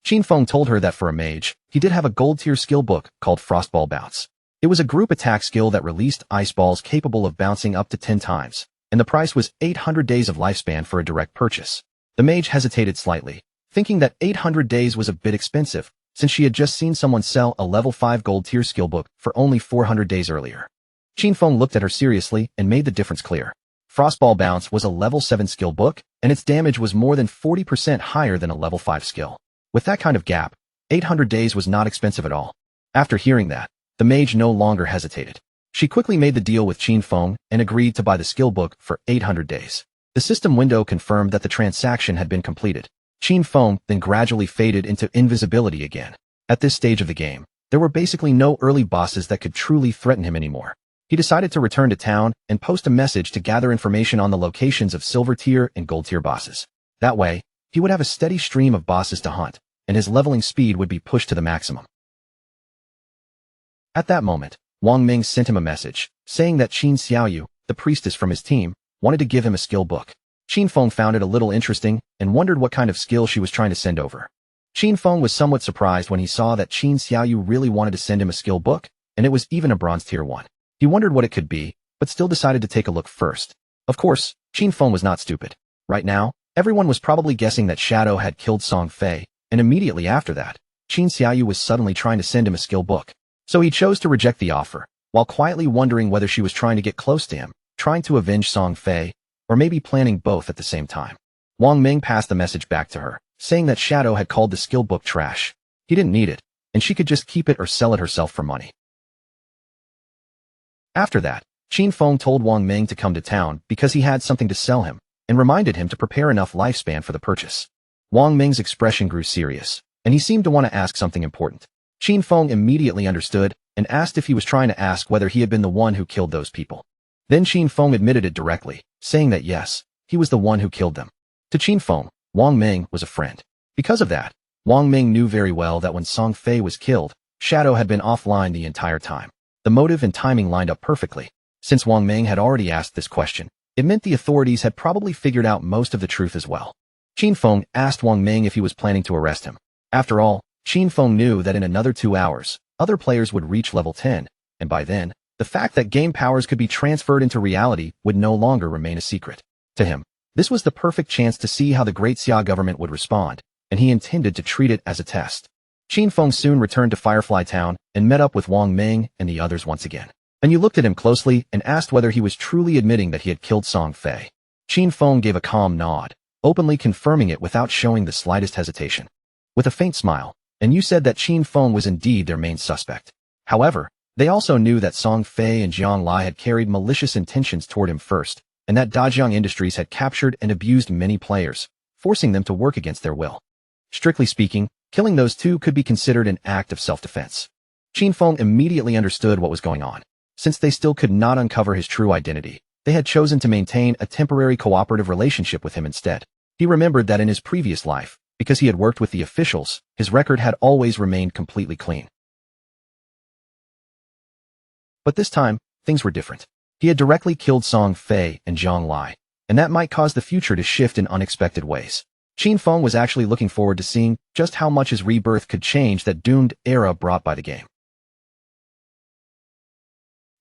Qin Feng told her that for a mage, he did have a gold-tier skill book called Frostball Bounce. It was a group attack skill that released ice balls capable of bouncing up to 10 times, and the price was 800 days of lifespan for a direct purchase. The mage hesitated slightly, thinking that 800 days was a bit expensive, since she had just seen someone sell a level 5 gold-tier skill book for only 400 days earlier. Qin Feng looked at her seriously and made the difference clear. Frostball Bounce was a level 7 skill book, and its damage was more than 40% higher than a level 5 skill. With that kind of gap, 800 days was not expensive at all. After hearing that, the mage no longer hesitated. She quickly made the deal with Qin Feng and agreed to buy the skill book for 800 days. The system window confirmed that the transaction had been completed. Qin Feng then gradually faded into invisibility again. At this stage of the game, there were basically no early bosses that could truly threaten him anymore. He decided to return to town and post a message to gather information on the locations of silver tier and gold tier bosses. That way, he would have a steady stream of bosses to hunt, and his leveling speed would be pushed to the maximum. At that moment, Wang Ming sent him a message, saying that Qin Xiaoyu, the priestess from his team, wanted to give him a skill book. Qin Feng found it a little interesting and wondered what kind of skill she was trying to send over. Qin Feng was somewhat surprised when he saw that Qin Xiaoyu really wanted to send him a skill book, and it was even a bronze tier one. He wondered what it could be, but still decided to take a look first. Of course, Qin Feng was not stupid. Right now, everyone was probably guessing that Shadow had killed Song Fei, and immediately after that, Qin Xiaoyu was suddenly trying to send him a skill book. So he chose to reject the offer, while quietly wondering whether she was trying to get close to him, trying to avenge Song Fei, or maybe planning both at the same time. Wang Ming passed the message back to her, saying that Shadow had called the skill book trash. He didn't need it, and she could just keep it or sell it herself for money. After that, Qin Feng told Wang Ming to come to town because he had something to sell him, and reminded him to prepare enough lifespan for the purchase. Wang Ming's expression grew serious, and he seemed to want to ask something important. Qin Feng immediately understood and asked if he was trying to ask whether he had been the one who killed those people. Then Qin Feng admitted it directly, saying that yes, he was the one who killed them. To Qin Feng, Wang Ming was a friend. Because of that, Wang Ming knew very well that when Song Fei was killed, Shadow had been offline the entire time. The motive and timing lined up perfectly. Since Wang Ming had already asked this question, it meant the authorities had probably figured out most of the truth as well. Qin Feng asked Wang Ming if he was planning to arrest him. After all, Qin Feng knew that in another 2 hours, other players would reach level 10, and by then, the fact that game powers could be transferred into reality would no longer remain a secret. To him, this was the perfect chance to see how the Great Xia government would respond, and he intended to treat it as a test. Qin Feng soon returned to Firefly Town and met up with Wang Ming and the others once again. And you looked at him closely and asked whether he was truly admitting that he had killed Song Fei. Qin Feng gave a calm nod, openly confirming it without showing the slightest hesitation. With a faint smile, and you said that Qin Feng was indeed their main suspect. However, they also knew that Song Fei and Jiang Lai had carried malicious intentions toward him first, and that Dajiang Industries had captured and abused many players, forcing them to work against their will. Strictly speaking, killing those two could be considered an act of self-defense. Qin Feng immediately understood what was going on. Since they still could not uncover his true identity, they had chosen to maintain a temporary cooperative relationship with him instead. He remembered that in his previous life, because he had worked with the officials, his record had always remained completely clean. But this time, things were different. He had directly killed Song Fei and Jiang Lai, and that might cause the future to shift in unexpected ways. Qin Feng was actually looking forward to seeing just how much his rebirth could change that doomed era brought by the game.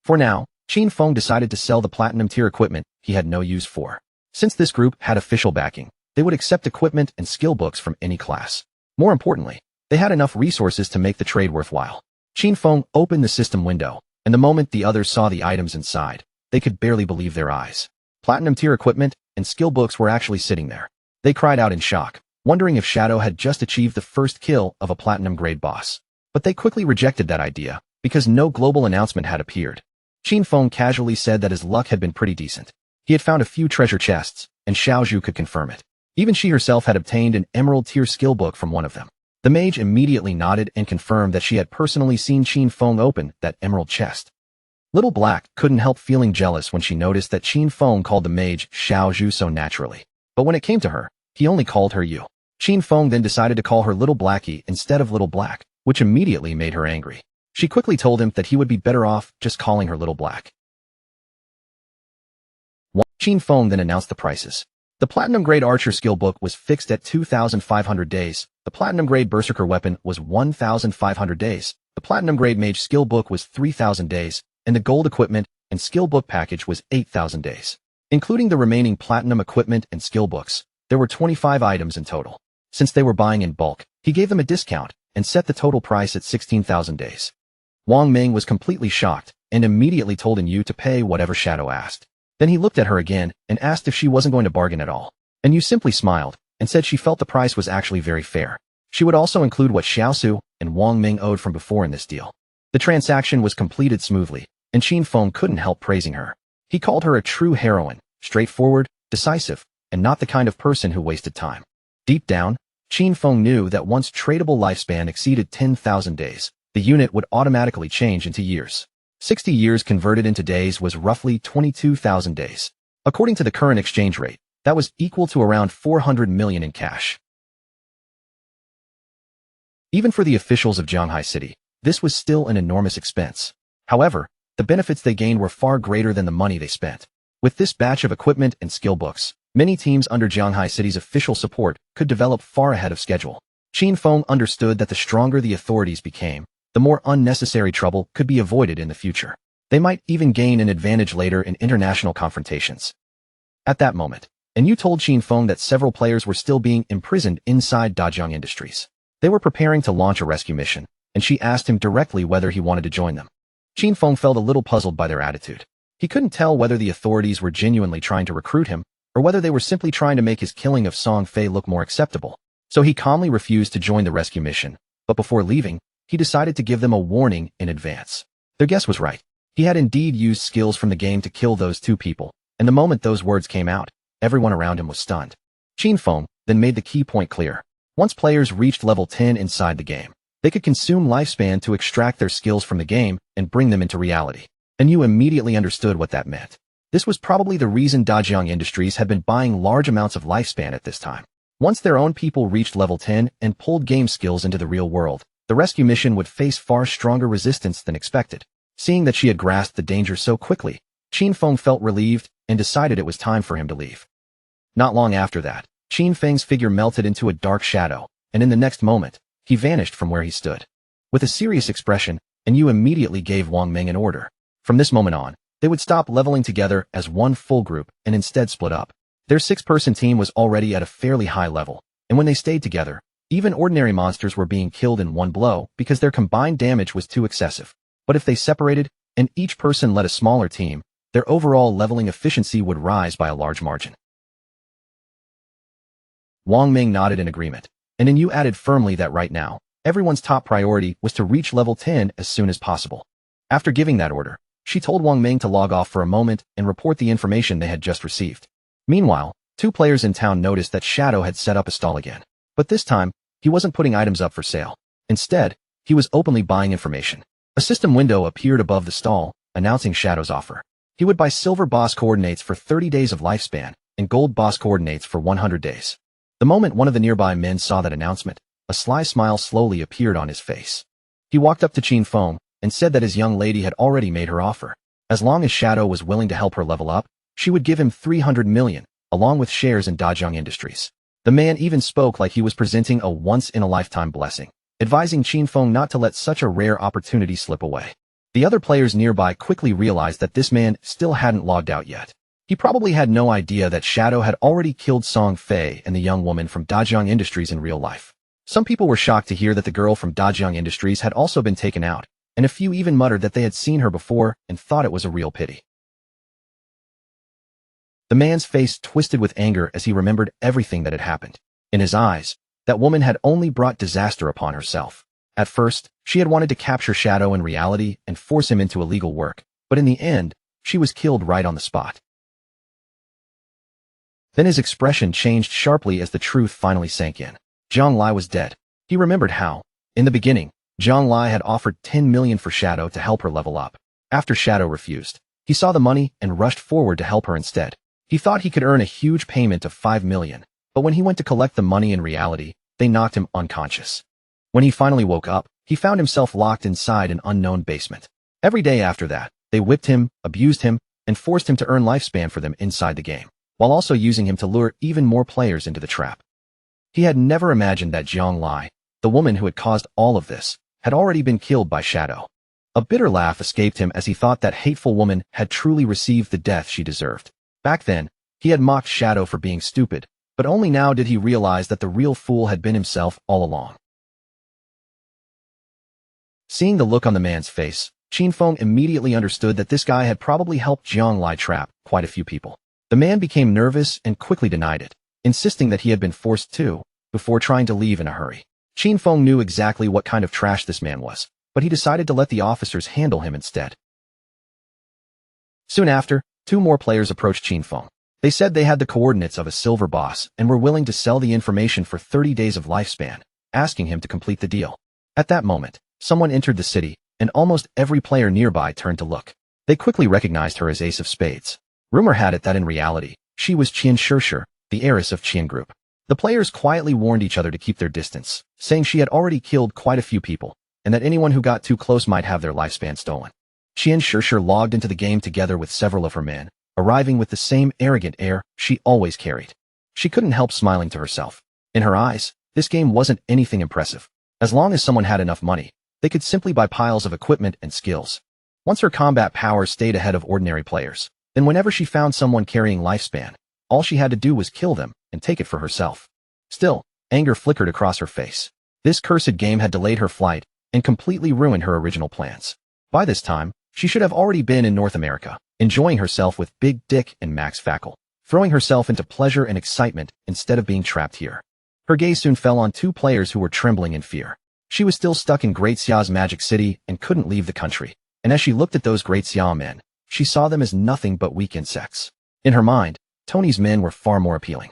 For now, Qin Feng decided to sell the platinum tier equipment he had no use for. Since this group had official backing, they would accept equipment and skill books from any class. More importantly, they had enough resources to make the trade worthwhile. Qin Feng opened the system window, and the moment the others saw the items inside, they could barely believe their eyes. Platinum tier equipment and skill books were actually sitting there. They cried out in shock, wondering if Shadow had just achieved the first kill of a platinum grade boss. but they quickly rejected that idea because no global announcement had appeared. Qin Feng casually said that his luck had been pretty decent. He had found a few treasure chests, and Xiao Zhu could confirm it. Even she herself had obtained an emerald-tier skill book from one of them. The mage immediately nodded and confirmed that she had personally seen Qin Feng open that emerald chest. Little Black couldn't help feeling jealous when she noticed that Qin Feng called the mage Xiao Zhu so naturally. But when it came to her, he only called her Yu. Qin Feng then decided to call her Little Blackie instead of Little Black, which immediately made her angry. She quickly told him that he would be better off just calling her Little Black. Qin Feng then announced the prices. The Platinum Grade Archer skill book was fixed at 2,500 days, the Platinum Grade Berserker weapon was 1,500 days, the Platinum Grade Mage skill book was 3,000 days, and the Gold Equipment and skill book package was 8,000 days. Including the remaining Platinum equipment and skill books, there were 25 items in total. Since they were buying in bulk, he gave them a discount and set the total price at 16,000 days. Wang Ming was completely shocked and immediately told Yu to pay whatever Shadow asked. Then he looked at her again and asked if she wasn't going to bargain at all. And Yu simply smiled and said she felt the price was actually very fair. She would also include what Xiaosu and Wang Ming owed from before in this deal. The transaction was completed smoothly, and Qin Feng couldn't help praising her. He called her a true heroine, straightforward, decisive, and not the kind of person who wasted time. Deep down, Qin Feng knew that once tradable lifespan exceeded 10,000 days, the unit would automatically change into years. 60 years converted into days was roughly 22,000 days. According to the current exchange rate, that was equal to around 400 million in cash. Even for the officials of Zhanghai City, this was still an enormous expense. However, the benefits they gained were far greater than the money they spent. With this batch of equipment and skill books, many teams under Zhanghai City's official support could develop far ahead of schedule. Qin Feng understood that the stronger the authorities became, the more unnecessary trouble could be avoided in the future. They might even gain an advantage later in international confrontations. At that moment, Yu told Qin Feng that several players were still being imprisoned inside Dajang Industries. They were preparing to launch a rescue mission, and she asked him directly whether he wanted to join them. Qin Feng felt a little puzzled by their attitude. He couldn't tell whether the authorities were genuinely trying to recruit him, or whether they were simply trying to make his killing of Song Fei look more acceptable. So he calmly refused to join the rescue mission, but before leaving, he decided to give them a warning in advance. Their guess was right. He had indeed used skills from the game to kill those two people, and the moment those words came out, everyone around him was stunned. Qin Feng then made the key point clear. Once players reached level 10 inside the game, they could consume lifespan to extract their skills from the game and bring them into reality. And Yu immediately understood what that meant. This was probably the reason Dajang Industries had been buying large amounts of lifespan at this time. Once their own people reached level 10 and pulled game skills into the real world, the rescue mission would face far stronger resistance than expected. Seeing that she had grasped the danger so quickly, Qin Feng felt relieved and decided it was time for him to leave. Not long after that, Qin Feng's figure melted into a dark shadow, and in the next moment, he vanished from where he stood. With a serious expression, Yu immediately gave Wang Ming an order. From this moment on, they would stop leveling together as one full group and instead split up. Their 6-person team was already at a fairly high level, and when they stayed together, even ordinary monsters were being killed in one blow because their combined damage was too excessive. But if they separated, and each person led a smaller team, their overall leveling efficiency would rise by a large margin. Wang Ming nodded in agreement, and Yu added firmly that right now, everyone's top priority was to reach level 10 as soon as possible. After giving that order, she told Wang Ming to log off for a moment and report the information they had just received. Meanwhile, 2 players in town noticed that Shadow had set up a stall again. But this time, he wasn't putting items up for sale. Instead, he was openly buying information. A system window appeared above the stall, announcing Shadow's offer. He would buy silver boss coordinates for 30 days of lifespan and gold boss coordinates for 100 days. The moment one of the nearby men saw that announcement, a sly smile slowly appeared on his face. He walked up to Qin Feng and said that his young lady had already made her offer. As long as Shadow was willing to help her level up, she would give him 300 million, along with shares in Dajang Industries. The man even spoke like he was presenting a once-in-a-lifetime blessing, advising Qin Feng not to let such a rare opportunity slip away. The other players nearby quickly realized that this man still hadn't logged out yet. He probably had no idea that Shadow had already killed Song Fei and the young woman from Dajang Industries in real life. Some people were shocked to hear that the girl from Dajang Industries had also been taken out, and a few even muttered that they had seen her before and thought it was a real pity. The man's face twisted with anger as he remembered everything that had happened. In his eyes, that woman had only brought disaster upon herself. At first, she had wanted to capture Shadow in reality and force him into illegal work, but in the end, she was killed right on the spot. Then his expression changed sharply as the truth finally sank in. Zhang Lai was dead. He remembered how, in the beginning, Zhang Lai had offered 10 million for Shadow to help her level up. After Shadow refused, he saw the money and rushed forward to help her instead. He thought he could earn a huge payment of 5 million, but when he went to collect the money in reality, they knocked him unconscious. When he finally woke up, he found himself locked inside an unknown basement. Every day after that, they whipped him, abused him, and forced him to earn lifespan for them inside the game, while also using him to lure even more players into the trap. He had never imagined that Zhang Lai, the woman who had caused all of this, had already been killed by Shadow. A bitter laugh escaped him as he thought that hateful woman had truly received the death she deserved. Back then, he had mocked Shadow for being stupid, but only now did he realize that the real fool had been himself all along. Seeing the look on the man's face, Qin Feng immediately understood that this guy had probably helped Zhang Lai trap quite a few people. The man became nervous and quickly denied it, insisting that he had been forced to, before trying to leave in a hurry. Qin Feng knew exactly what kind of trash this man was, but he decided to let the officers handle him instead. Soon after, 2 more players approached Qin Feng. They said they had the coordinates of a silver boss and were willing to sell the information for 30 days of lifespan, asking him to complete the deal. At that moment, someone entered the city, and almost every player nearby turned to look. They quickly recognized her as Ace of Spades. Rumor had it that in reality, she was Qian Shishir, the heiress of Qian Group. The players quietly warned each other to keep their distance, saying she had already killed quite a few people, and that anyone who got too close might have their lifespan stolen. Qian Shishir logged into the game together with several of her men, arriving with the same arrogant air she always carried. She couldn't help smiling to herself. In her eyes, this game wasn't anything impressive. As long as someone had enough money, they could simply buy piles of equipment and skills. Once her combat powers stayed ahead of ordinary players, then whenever she found someone carrying lifespan, all she had to do was kill them and take it for herself. Still, anger flickered across her face. This cursed game had delayed her flight and completely ruined her original plans. By this time, she should have already been in North America, enjoying herself with Big Dick and Max Fackel, throwing herself into pleasure and excitement instead of being trapped here. Her gaze soon fell on 2 players who were trembling in fear. She was still stuck in Great Xia's magic city and couldn't leave the country, and as she looked at those Great Xia men, she saw them as nothing but weak insects. In her mind, Tony's men were far more appealing.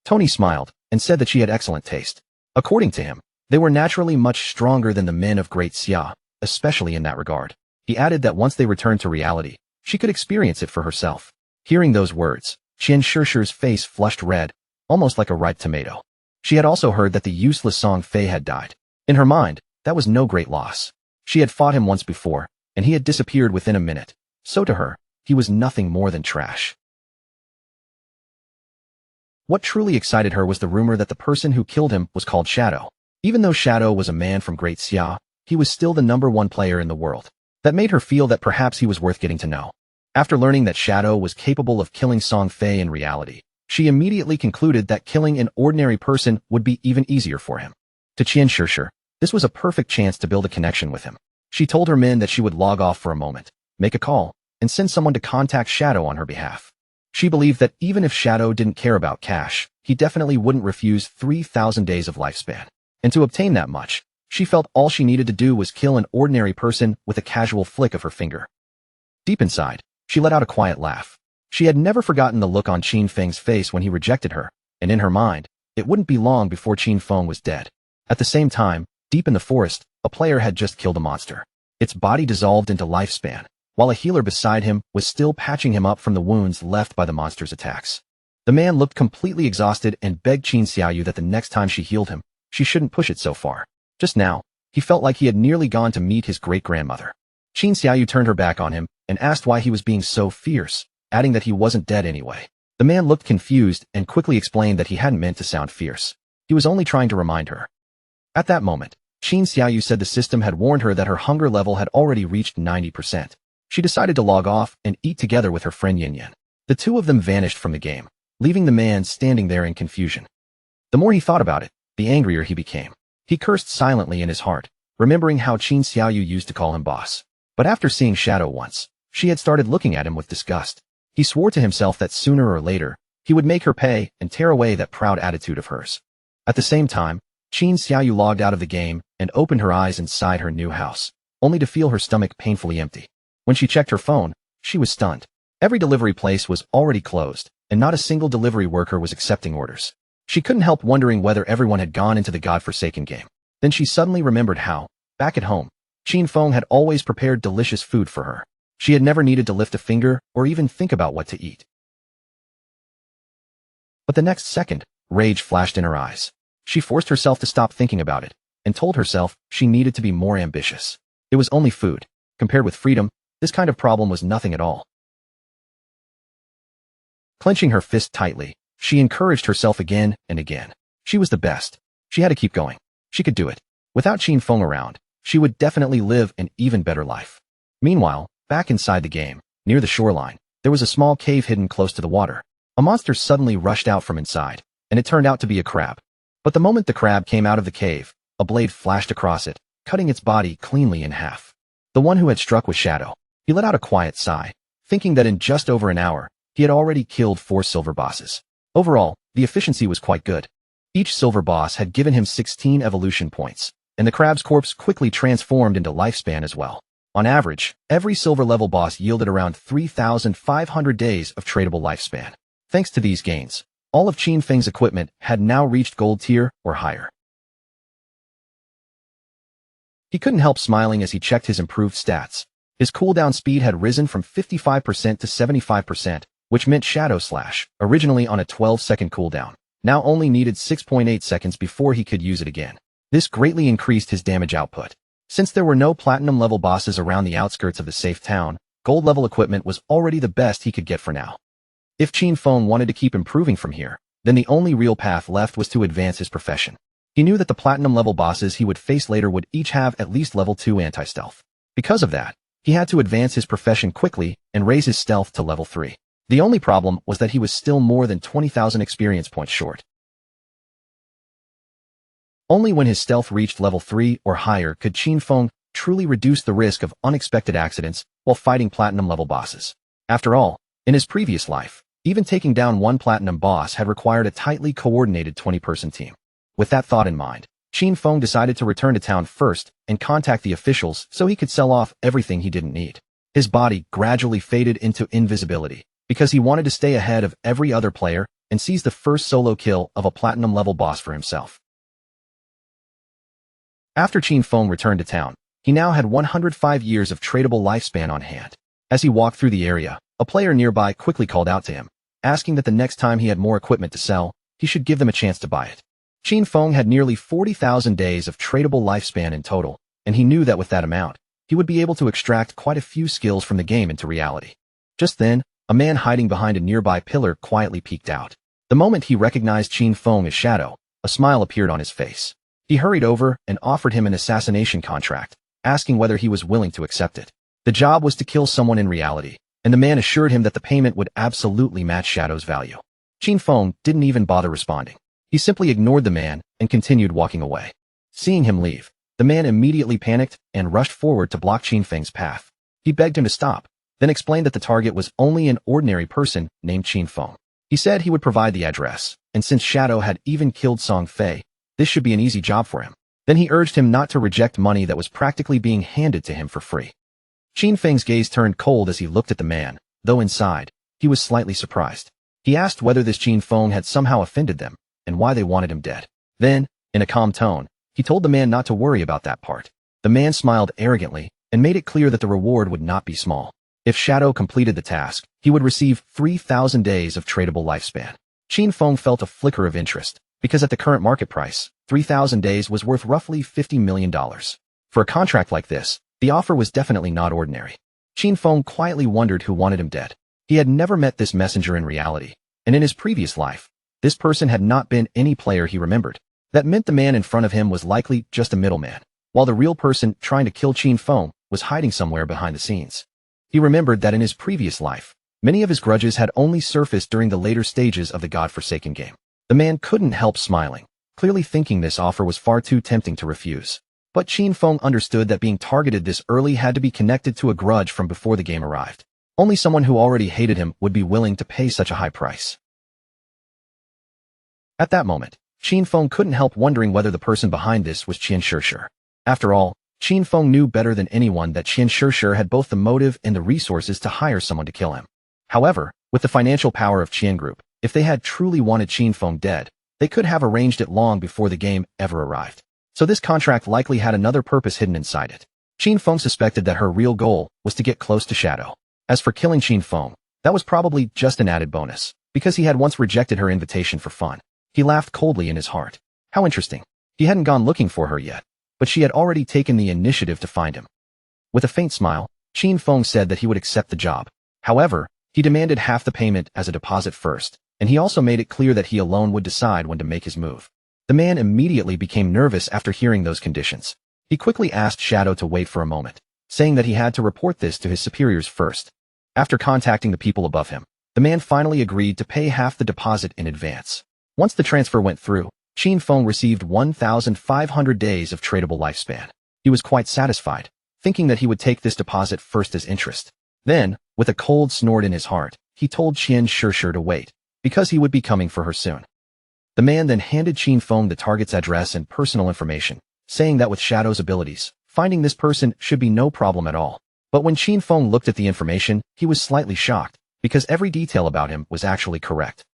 Tony smiled and said that she had excellent taste. According to him, they were naturally much stronger than the men of Great Xia, especially in that regard. He added that once they returned to reality, she could experience it for herself. Hearing those words, Qian Shishir's face flushed red, almost like a ripe tomato. She had also heard that the useless Song Fei had died. In her mind, that was no great loss. She had fought him once before, and he had disappeared within a minute. So to her, he was nothing more than trash. What truly excited her was the rumor that the person who killed him was called Shadow. Even though Shadow was a man from Great Xia, he was still the #1 player in the world. That made her feel that perhaps he was worth getting to know. After learning that Shadow was capable of killing Song Fei in reality, she immediately concluded that killing an ordinary person would be even easier for him. To Qian Shishir, this was a perfect chance to build a connection with him. She told her men that she would log off for a moment, make a call, and send someone to contact Shadow on her behalf. She believed that even if Shadow didn't care about cash, he definitely wouldn't refuse 3,000 days of lifespan. And to obtain that much, she felt all she needed to do was kill an ordinary person with a casual flick of her finger. Deep inside, she let out a quiet laugh. She had never forgotten the look on Qin Feng's face when he rejected her, and in her mind, it wouldn't be long before Qin Feng was dead. At the same time, deep in the forest, a player had just killed a monster. Its body dissolved into lifespan, while a healer beside him was still patching him up from the wounds left by the monster's attacks. The man looked completely exhausted and begged Qin Xiaoyu that the next time she healed him, she shouldn't push it so far. Just now, he felt like he had nearly gone to meet his great-grandmother. Qin Xiaoyu turned her back on him and asked why he was being so fierce, adding that he wasn't dead anyway. The man looked confused and quickly explained that he hadn't meant to sound fierce. He was only trying to remind her. At that moment, Qin Xiaoyu said the system had warned her that her hunger level had already reached 90%. She decided to log off and eat together with her friend Yin Yin. The 2 of them vanished from the game, leaving the man standing there in confusion. The more he thought about it, the angrier he became. He cursed silently in his heart, remembering how Qin Xiaoyu used to call him boss. But after seeing Shadow once, she had started looking at him with disgust. He swore to himself that sooner or later, he would make her pay and tear away that proud attitude of hers. At the same time, Qin Xiaoyu logged out of the game and opened her eyes inside her new house, only to feel her stomach painfully empty. When she checked her phone, she was stunned. Every delivery place was already closed, and not a single delivery worker was accepting orders. She couldn't help wondering whether everyone had gone into the godforsaken game. Then she suddenly remembered how, back at home, Qin Feng had always prepared delicious food for her. She had never needed to lift a finger or even think about what to eat. But the next second, rage flashed in her eyes. She forced herself to stop thinking about it, and told herself she needed to be more ambitious. It was only food. Compared with freedom, this kind of problem was nothing at all. Clenching her fist tightly, she encouraged herself again and again. She was the best. She had to keep going. She could do it. Without Qin Feng around, she would definitely live an even better life. Meanwhile, back inside the game, near the shoreline, there was a small cave hidden close to the water. A monster suddenly rushed out from inside, and it turned out to be a crab. But the moment the crab came out of the cave, a blade flashed across it, cutting its body cleanly in half. The one who had struck was Shadow. He let out a quiet sigh, thinking that in just over an hour, he had already killed 4 silver bosses. Overall, the efficiency was quite good. Each silver boss had given him 16 evolution points, and the crab's corpse quickly transformed into lifespan as well. On average, every silver level boss yielded around 3,500 days of tradable lifespan. Thanks to these gains, all of Qin Feng's equipment had now reached gold tier or higher. He couldn't help smiling as he checked his improved stats. His cooldown speed had risen from 55% to 75%, which meant Shadow Slash, originally on a 12-second cooldown, now only needed 6.8 seconds before he could use it again. This greatly increased his damage output. Since there were no platinum-level bosses around the outskirts of the safe town, gold-level equipment was already the best he could get for now. If Qin Feng wanted to keep improving from here, then the only real path left was to advance his profession. He knew that the platinum-level bosses he would face later would each have at least level 2 anti-stealth. Because of that, he had to advance his profession quickly and raise his stealth to level 3. The only problem was that he was still more than 20,000 experience points short. Only when his stealth reached level 3 or higher could Qin Feng truly reduce the risk of unexpected accidents while fighting platinum-level bosses. After all, in his previous life, even taking down one platinum boss had required a tightly coordinated 20-person team. With that thought in mind, Qin Feng decided to return to town first and contact the officials so he could sell off everything he didn't need. His body gradually faded into invisibility because he wanted to stay ahead of every other player and seize the first solo kill of a platinum-level boss for himself. After Qin Feng returned to town, he now had 105 years of tradable lifespan on hand. As he walked through the area, a player nearby quickly called out to him, asking that the next time he had more equipment to sell, he should give them a chance to buy it. Qin Feng had nearly 40,000 days of tradable lifespan in total, and he knew that with that amount, he would be able to extract quite a few skills from the game into reality. Just then, a man hiding behind a nearby pillar quietly peeked out. The moment he recognized Qin Feng as Shadow, a smile appeared on his face. He hurried over and offered him an assassination contract, asking whether he was willing to accept it. The job was to kill someone in reality, and the man assured him that the payment would absolutely match Shadow's value. Qin Feng didn't even bother responding. He simply ignored the man and continued walking away. Seeing him leave, the man immediately panicked and rushed forward to block Qin Feng's path. He begged him to stop, then explained that the target was only an ordinary person named Qin Feng. He said he would provide the address, and since Shadow had even killed Song Fei, this should be an easy job for him. Then he urged him not to reject money that was practically being handed to him for free. Qin Feng's gaze turned cold as he looked at the man, though inside, he was slightly surprised. He asked whether this Qin Feng had somehow offended them, and why they wanted him dead. Then, in a calm tone, he told the man not to worry about that part. The man smiled arrogantly and made it clear that the reward would not be small. If Shadow completed the task, he would receive 3,000 days of tradable lifespan. Qin Feng felt a flicker of interest, because at the current market price, 3,000 days was worth roughly $50 million. For a contract like this, the offer was definitely not ordinary. Qin Feng quietly wondered who wanted him dead. He had never met this messenger in reality, and in his previous life, this person had not been any player he remembered. That meant the man in front of him was likely just a middleman, while the real person trying to kill Qin Feng was hiding somewhere behind the scenes. He remembered that in his previous life, many of his grudges had only surfaced during the later stages of the godforsaken game. The man couldn't help smiling, clearly thinking this offer was far too tempting to refuse. But Qin Feng understood that being targeted this early had to be connected to a grudge from before the game arrived. Only someone who already hated him would be willing to pay such a high price. At that moment, Qin Feng couldn't help wondering whether the person behind this was Qian Shishir. After all, Qin Feng knew better than anyone that Qian Shishir had both the motive and the resources to hire someone to kill him. However, with the financial power of Qian Group, if they had truly wanted Qin Feng dead, they could have arranged it long before the game ever arrived. So this contract likely had another purpose hidden inside it. Qin Feng suspected that her real goal was to get close to Shadow. As for killing Qin Feng, that was probably just an added bonus, because he had once rejected her invitation for fun. He laughed coldly in his heart. How interesting. He hadn't gone looking for her yet, but she had already taken the initiative to find him. With a faint smile, Qin Feng said that he would accept the job. However, he demanded half the payment as a deposit first, and he also made it clear that he alone would decide when to make his move. The man immediately became nervous after hearing those conditions. He quickly asked Shadow to wait for a moment, saying that he had to report this to his superiors first. After contacting the people above him, the man finally agreed to pay half the deposit in advance. Once the transfer went through, Qin Feng received 1,500 days of tradable lifespan. He was quite satisfied, thinking that he would take this deposit first as interest. Then, with a cold snort in his heart, he told Qian Shishir to wait, because he would be coming for her soon. The man then handed Qin Feng the target's address and personal information, saying that with Shadow's abilities, finding this person should be no problem at all. But when Qin Feng looked at the information, he was slightly shocked, because every detail about him was actually correct.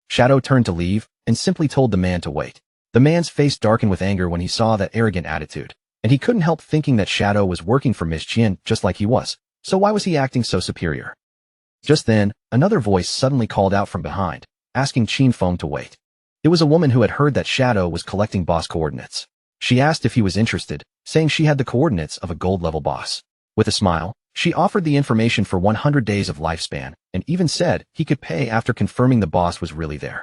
Shadow turned to leave, and simply told the man to wait. The man's face darkened with anger when he saw that arrogant attitude, and he couldn't help thinking that Shadow was working for Miss Qian just like he was, so why was he acting so superior? Just then, another voice suddenly called out from behind, asking Qin Feng to wait. It was a woman who had heard that Shadow was collecting boss coordinates. She asked if he was interested, saying she had the coordinates of a gold-level boss. With a smile, she offered the information for 100 days of lifespan, and even said he could pay after confirming the boss was really there.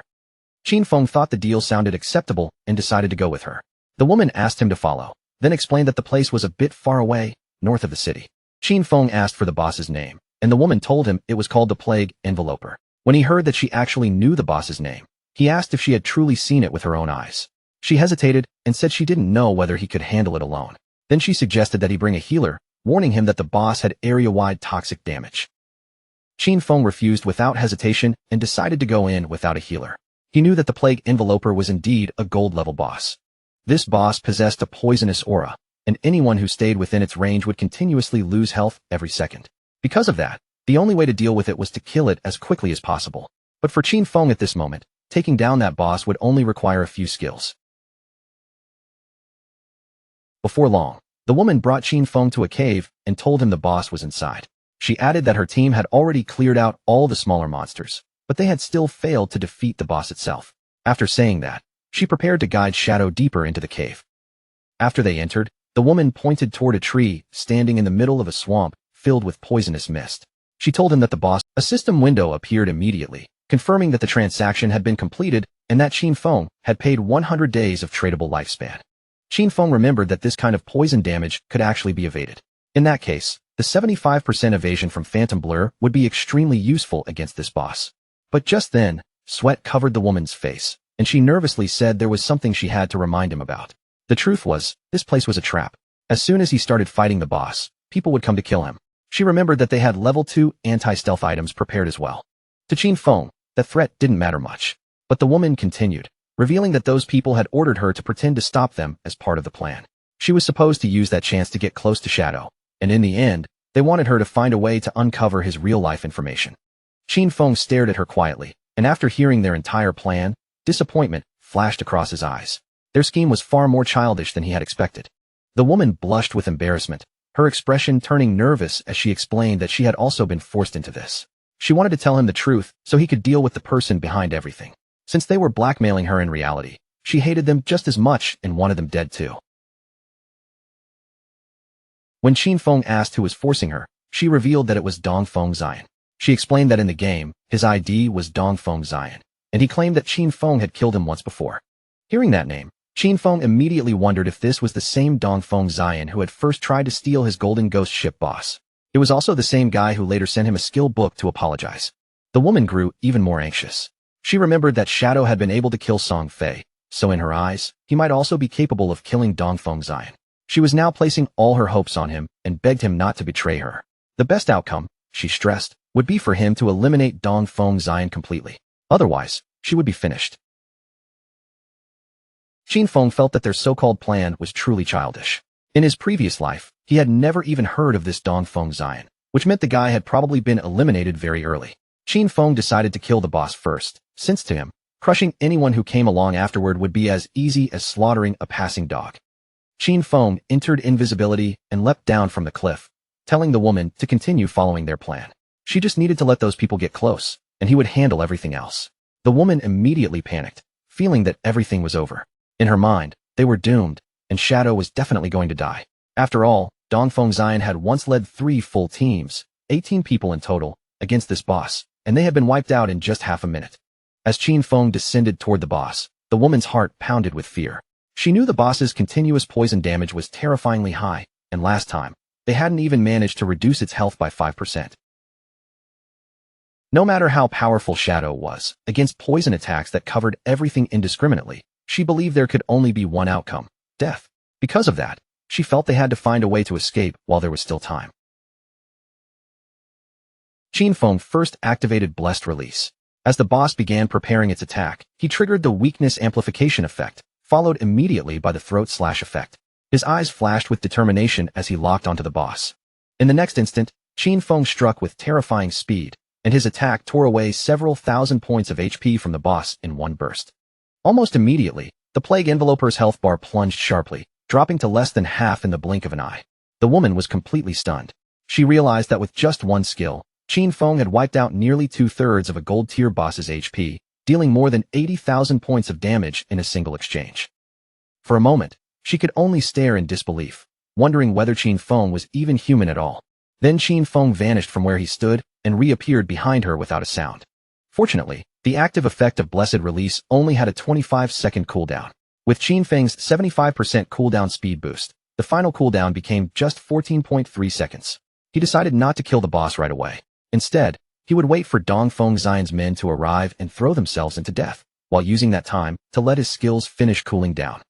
Qin Feng thought the deal sounded acceptable and decided to go with her. The woman asked him to follow, then explained that the place was a bit far away, north of the city. Qin Feng asked for the boss's name, and the woman told him it was called the Plague Enveloper. When he heard that she actually knew the boss's name, he asked if she had truly seen it with her own eyes. She hesitated and said she didn't know whether he could handle it alone. Then she suggested that he bring a healer, warning him that the boss had area-wide toxic damage. Qin Feng refused without hesitation and decided to go in without a healer. He knew that the Plague Enveloper was indeed a gold-level boss. This boss possessed a poisonous aura, and anyone who stayed within its range would continuously lose health every second. Because of that, the only way to deal with it was to kill it as quickly as possible. But for Qin Feng at this moment, taking down that boss would only require a few skills. Before long, the woman brought Qin Feng to a cave and told him the boss was inside. She added that her team had already cleared out all the smaller monsters, but they had still failed to defeat the boss itself. After saying that, she prepared to guide Shadow deeper into the cave. After they entered, the woman pointed toward a tree standing in the middle of a swamp filled with poisonous mist. She told him that the boss, a system window appeared immediately, confirming that the transaction had been completed and that Qin Feng had paid 100 days of tradable lifespan. Qin Feng remembered that this kind of poison damage could actually be evaded. In that case, the 75% evasion from Phantom Blur would be extremely useful against this boss. But just then, sweat covered the woman's face, and she nervously said there was something she had to remind him about. The truth was, this place was a trap. As soon as he started fighting the boss, people would come to kill him. She remembered that they had level 2 anti-stealth items prepared as well. To Qin Feng, that threat didn't matter much. But the woman continued, revealing that those people had ordered her to pretend to stop them as part of the plan. She was supposed to use that chance to get close to Shadow, and in the end, they wanted her to find a way to uncover his real-life information. Qin Feng stared at her quietly, and after hearing their entire plan, disappointment flashed across his eyes. Their scheme was far more childish than he had expected. The woman blushed with embarrassment, her expression turning nervous as she explained that she had also been forced into this. She wanted to tell him the truth so he could deal with the person behind everything. Since they were blackmailing her in reality, she hated them just as much and wanted them dead too. When Qin Feng asked who was forcing her, she revealed that it was Dongfeng Xian. She explained that in the game, his ID was Dongfeng Xian, and he claimed that Qin Feng had killed him once before. Hearing that name, Qin Feng immediately wondered if this was the same Dongfeng Xian who had first tried to steal his Golden Ghost ship boss. It was also the same guy who later sent him a skill book to apologize. The woman grew even more anxious. She remembered that Shadow had been able to kill Song Fei, so in her eyes, he might also be capable of killing Dongfeng Xian. She was now placing all her hopes on him and begged him not to betray her. The best outcome, she stressed, would be for him to eliminate Dongfeng Xian completely. Otherwise, she would be finished. Qin Feng felt that their so-called plan was truly childish. In his previous life, he had never even heard of this Dongfeng Zion, which meant the guy had probably been eliminated very early. Qin Feng decided to kill the boss first, since to him, crushing anyone who came along afterward would be as easy as slaughtering a passing dog. Qin Feng entered invisibility and leapt down from the cliff, telling the woman to continue following their plan. She just needed to let those people get close, and he would handle everything else. The woman immediately panicked, feeling that everything was over. In her mind, they were doomed, and Shadow was definitely going to die. After all, Dongfeng Zion had once led 3 full teams, 18 people in total, against this boss, and they had been wiped out in just half a minute. As Qin Feng descended toward the boss, the woman's heart pounded with fear. She knew the boss's continuous poison damage was terrifyingly high, and last time, they hadn't even managed to reduce its health by 5%. No matter how powerful Shadow was, against poison attacks that covered everything indiscriminately, she believed there could only be one outcome: death. Because of that, she felt they had to find a way to escape while there was still time. Qin Feng first activated Blessed Release. As the boss began preparing its attack, he triggered the weakness amplification effect, followed immediately by the throat slash effect. His eyes flashed with determination as he locked onto the boss. In the next instant, Qin Feng struck with terrifying speed, and his attack tore away several thousand points of HP from the boss in one burst. Almost immediately, the Plague Enveloper's health bar plunged sharply, dropping to less than half in the blink of an eye. The woman was completely stunned. She realized that with just one skill, Qin Feng had wiped out nearly 2/3 of a gold-tier boss's HP, dealing more than 80,000 points of damage in a single exchange. For a moment, she could only stare in disbelief, wondering whether Qin Feng was even human at all. Then Qin Feng vanished from where he stood and reappeared behind her without a sound. Fortunately, the active effect of Blessed Release only had a 25-second cooldown. With Qin Feng's 75% cooldown speed boost, the final cooldown became just 14.3 seconds. He decided not to kill the boss right away. Instead, he would wait for Dongfeng Zion's men to arrive and throw themselves into death, while using that time to let his skills finish cooling down.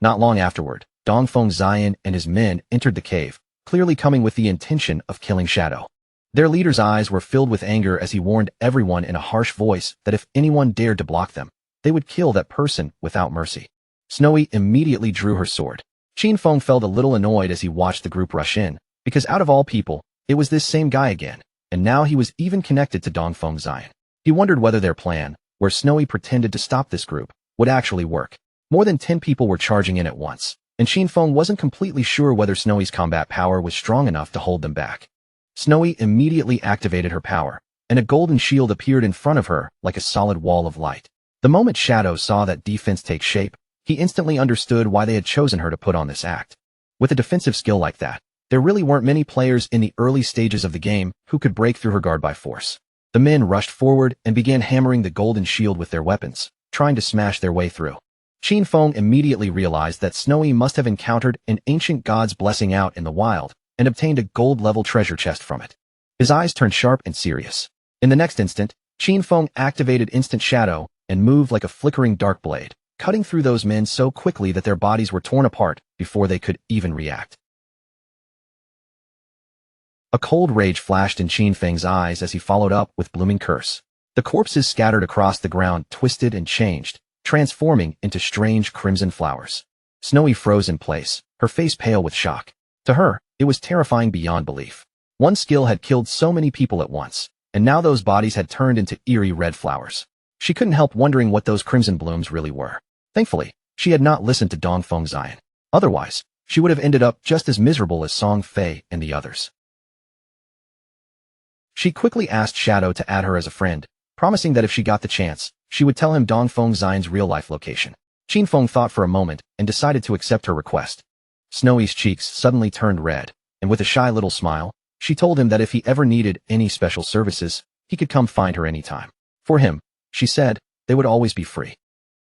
Not long afterward, Dongfeng Zion and his men entered the cave, clearly coming with the intention of killing Shadow. Their leader's eyes were filled with anger as he warned everyone in a harsh voice that if anyone dared to block them, they would kill that person without mercy. Snowy immediately drew her sword. Qin Feng felt a little annoyed as he watched the group rush in, because out of all people, it was this same guy again, and now he was even connected to Dongfeng Zion. He wondered whether their plan, where Snowy pretended to stop this group, would actually work. More than 10 people were charging in at once, and Qin Feng wasn't completely sure whether Snowy's combat power was strong enough to hold them back. Snowy immediately activated her power, and a golden shield appeared in front of her like a solid wall of light. The moment Shadow saw that defense take shape, he instantly understood why they had chosen her to put on this act. With a defensive skill like that, there really weren't many players in the early stages of the game who could break through her guard by force. The men rushed forward and began hammering the golden shield with their weapons, trying to smash their way through. Qin Feng immediately realized that Snowy must have encountered an ancient god's blessing out in the wild and obtained a gold-level treasure chest from it. His eyes turned sharp and serious. In the next instant, Qin Feng activated Instant Shadow and moved like a flickering dark blade, cutting through those men so quickly that their bodies were torn apart before they could even react. A cold rage flashed in Qin Feng's eyes as he followed up with Blooming Curse. The corpses scattered across the ground twisted and changed, transforming into strange crimson flowers. Snowy froze in place, her face pale with shock. To her, it was terrifying beyond belief. One skill had killed so many people at once, and now those bodies had turned into eerie red flowers. She couldn't help wondering what those crimson blooms really were. Thankfully, she had not listened to Dongfeng Zion. Otherwise, she would have ended up just as miserable as Song Fei and the others. She quickly asked Shadow to add her as a friend, promising that if she got the chance, she would tell him Dongfeng Zion's real-life location. Qin Feng thought for a moment and decided to accept her request. Snowy's cheeks suddenly turned red, and with a shy little smile, she told him that if he ever needed any special services, he could come find her anytime. For him, she said, they would always be free.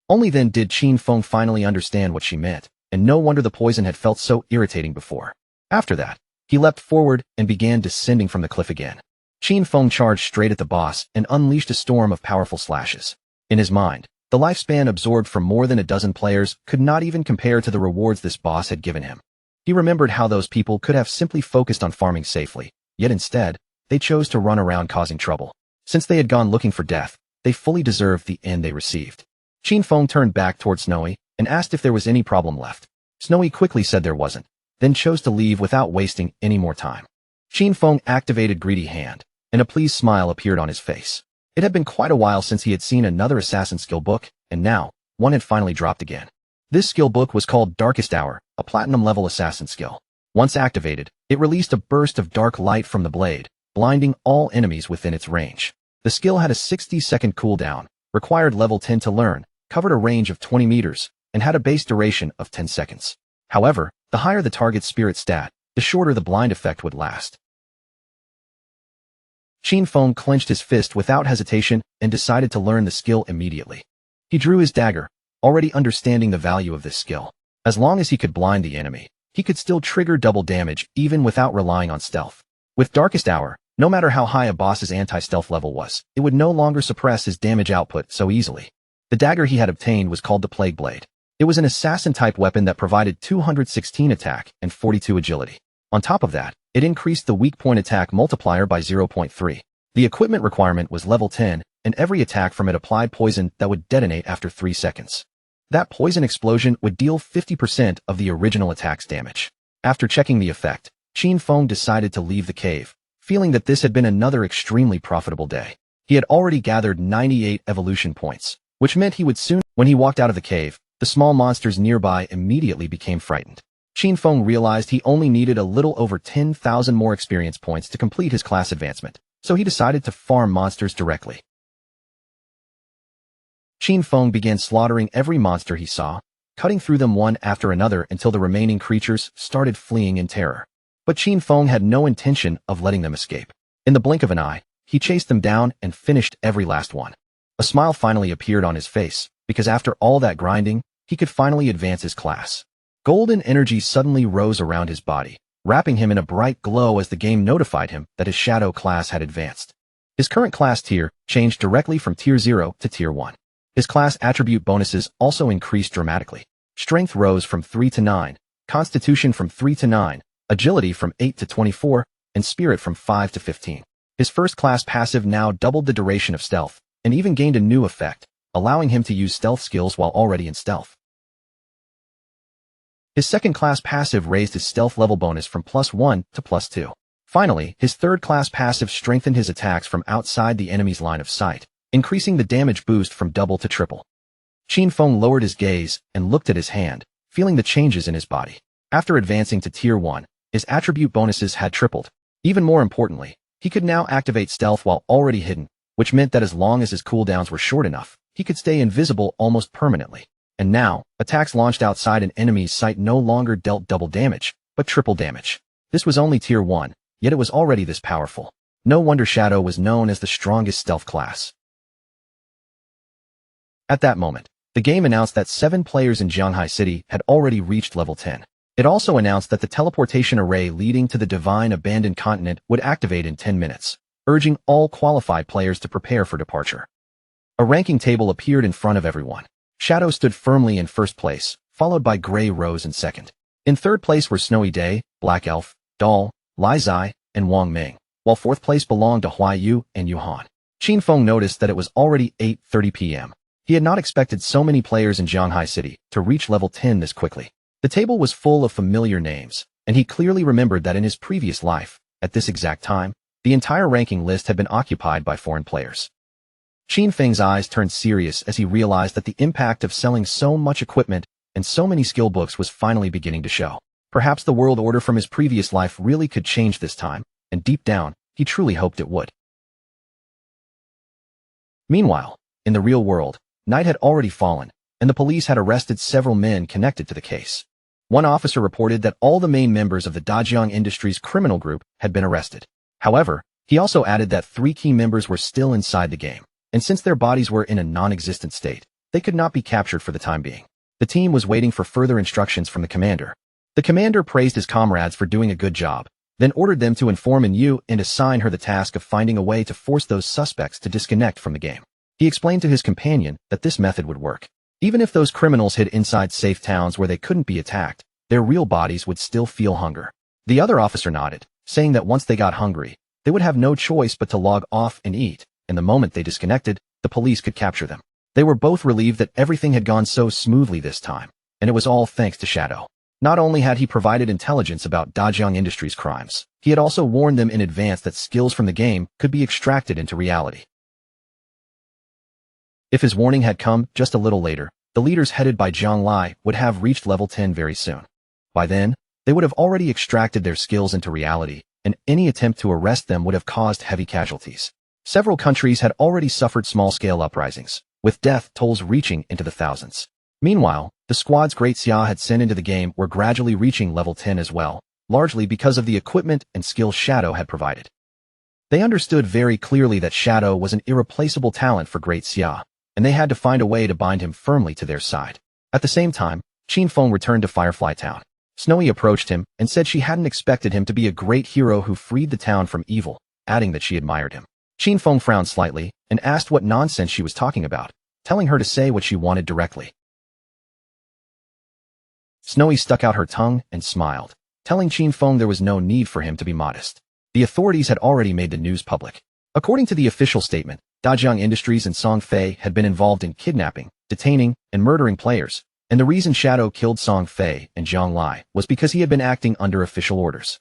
Only then did Qin Feng finally understand what she meant, and no wonder the poison had felt so irritating before. After that, he leapt forward and began descending from the cliff again. Qin Feng charged straight at the boss and unleashed a storm of powerful slashes. In his mind, the lifespan absorbed from more than a dozen players could not even compare to the rewards this boss had given him. He remembered how those people could have simply focused on farming safely, yet instead, they chose to run around causing trouble. Since they had gone looking for death, they fully deserved the end they received. Qin Feng turned back toward Snowy, and asked if there was any problem left. Snowy quickly said there wasn't, then chose to leave without wasting any more time. Qin Feng activated Greedy Hand, and a pleased smile appeared on his face. It had been quite a while since he had seen another assassin skill book, and now, one had finally dropped again. This skill book was called Darkest Hour, a platinum-level assassin skill. Once activated, it released a burst of dark light from the blade, blinding all enemies within its range. The skill had a 60-second cooldown, required level 10 to learn, covered a range of 20 meters, and had a base duration of 10 seconds. However, the higher the target's spirit stat, the shorter the blind effect would last. Qin Feng clenched his fist without hesitation and decided to learn the skill immediately. He drew his dagger, already understanding the value of this skill. As long as he could blind the enemy, he could still trigger double damage even without relying on stealth. With Darkest Hour, no matter how high a boss's anti-stealth level was, it would no longer suppress his damage output so easily. The dagger he had obtained was called the Plague Blade. It was an assassin-type weapon that provided 216 attack and 42 agility. On top of that, it increased the weak point attack multiplier by 0.3. The equipment requirement was level 10, and every attack from it applied poison that would detonate after 3 seconds. That poison explosion would deal 50% of the original attack's damage. After checking the effect, Qin Feng decided to leave the cave, feeling that this had been another extremely profitable day. He had already gathered 98 evolution points, which meant he would soon. When he walked out of the cave, the small monsters nearby immediately became frightened. Qin Feng realized he only needed a little over 10,000 more experience points to complete his class advancement, so he decided to farm monsters directly. Qin Feng began slaughtering every monster he saw, cutting through them one after another until the remaining creatures started fleeing in terror. But Qin Feng had no intention of letting them escape. In the blink of an eye, he chased them down and finished every last one. A smile finally appeared on his face, because after all that grinding, he could finally advance his class. Golden energy suddenly rose around his body, wrapping him in a bright glow as the game notified him that his shadow class had advanced. His current class tier changed directly from tier 0 to tier 1. His class attribute bonuses also increased dramatically. Strength rose from 3 to 9, Constitution from 3 to 9, Agility from 8 to 24, and Spirit from 5 to 15. His first class passive now doubled the duration of stealth, and even gained a new effect, allowing him to use stealth skills while already in stealth. His second class passive raised his stealth level bonus from +1 to +2. Finally, his third class passive strengthened his attacks from outside the enemy's line of sight, increasing the damage boost from double to triple. Qin Feng lowered his gaze and looked at his hand, feeling the changes in his body. After advancing to tier 1, his attribute bonuses had tripled. Even more importantly, he could now activate stealth while already hidden, which meant that as long as his cooldowns were short enough, he could stay invisible almost permanently. And now, attacks launched outside an enemy's sight no longer dealt double damage, but triple damage. This was only tier 1, yet it was already this powerful. No wonder Shadow was known as the strongest stealth class. At that moment, the game announced that 7 players in Jianghai City had already reached level 10. It also announced that the teleportation array leading to the Divine Abandoned Continent would activate in 10 minutes, urging all qualified players to prepare for departure. A ranking table appeared in front of everyone. Shadow stood firmly in first place, followed by Gray Rose in second. In third place were Snowy Day, Black Elf, Doll, Lai Zai, and Wang Ming, while fourth place belonged to Huai Yu and Yuhan. Qin Feng noticed that it was already 8:30 p.m. He had not expected so many players in Jianghai City to reach level 10 this quickly. The table was full of familiar names, and he clearly remembered that in his previous life, at this exact time, the entire ranking list had been occupied by foreign players. Qin Feng's eyes turned serious as he realized that the impact of selling so much equipment and so many skill books was finally beginning to show. Perhaps the world order from his previous life really could change this time, and deep down, he truly hoped it would. Meanwhile, in the real world, night had already fallen, and the police had arrested several men connected to the case. One officer reported that all the main members of the Dajiang Industries criminal group had been arrested. However, he also added that 3 key members were still inside the game, and since their bodies were in a non-existent state, they could not be captured for the time being. The team was waiting for further instructions from the commander. The commander praised his comrades for doing a good job, then ordered them to inform Yu and assign her the task of finding a way to force those suspects to disconnect from the game. He explained to his companion that this method would work. Even if those criminals hid inside safe towns where they couldn't be attacked, their real bodies would still feel hunger. The other officer nodded, saying that once they got hungry, they would have no choice but to log off and eat, and the moment they disconnected, the police could capture them. They were both relieved that everything had gone so smoothly this time, and it was all thanks to Shadow. Not only had he provided intelligence about Dajiang Industries' crimes, he had also warned them in advance that skills from the game could be extracted into reality. If his warning had come just a little later, the leaders headed by Zhang Lai would have reached level 10 very soon. By then, they would have already extracted their skills into reality, and any attempt to arrest them would have caused heavy casualties. Several countries had already suffered small-scale uprisings, with death tolls reaching into the thousands. Meanwhile, the squads Great Xia had sent into the game were gradually reaching level 10 as well, largely because of the equipment and skills Shadow had provided. They understood very clearly that Shadow was an irreplaceable talent for Great Xia, and they had to find a way to bind him firmly to their side. At the same time, Qin Feng returned to Firefly Town. Snowy approached him and said she hadn't expected him to be a great hero who freed the town from evil, adding that she admired him. Qin Feng frowned slightly and asked what nonsense she was talking about, telling her to say what she wanted directly. Snowy stuck out her tongue and smiled, telling Qin Feng there was no need for him to be modest. The authorities had already made the news public. According to the official statement, Dajiang Industries and Song Fei had been involved in kidnapping, detaining, and murdering players, and the reason Shadow killed Song Fei and Zhang Lai was because he had been acting under official orders.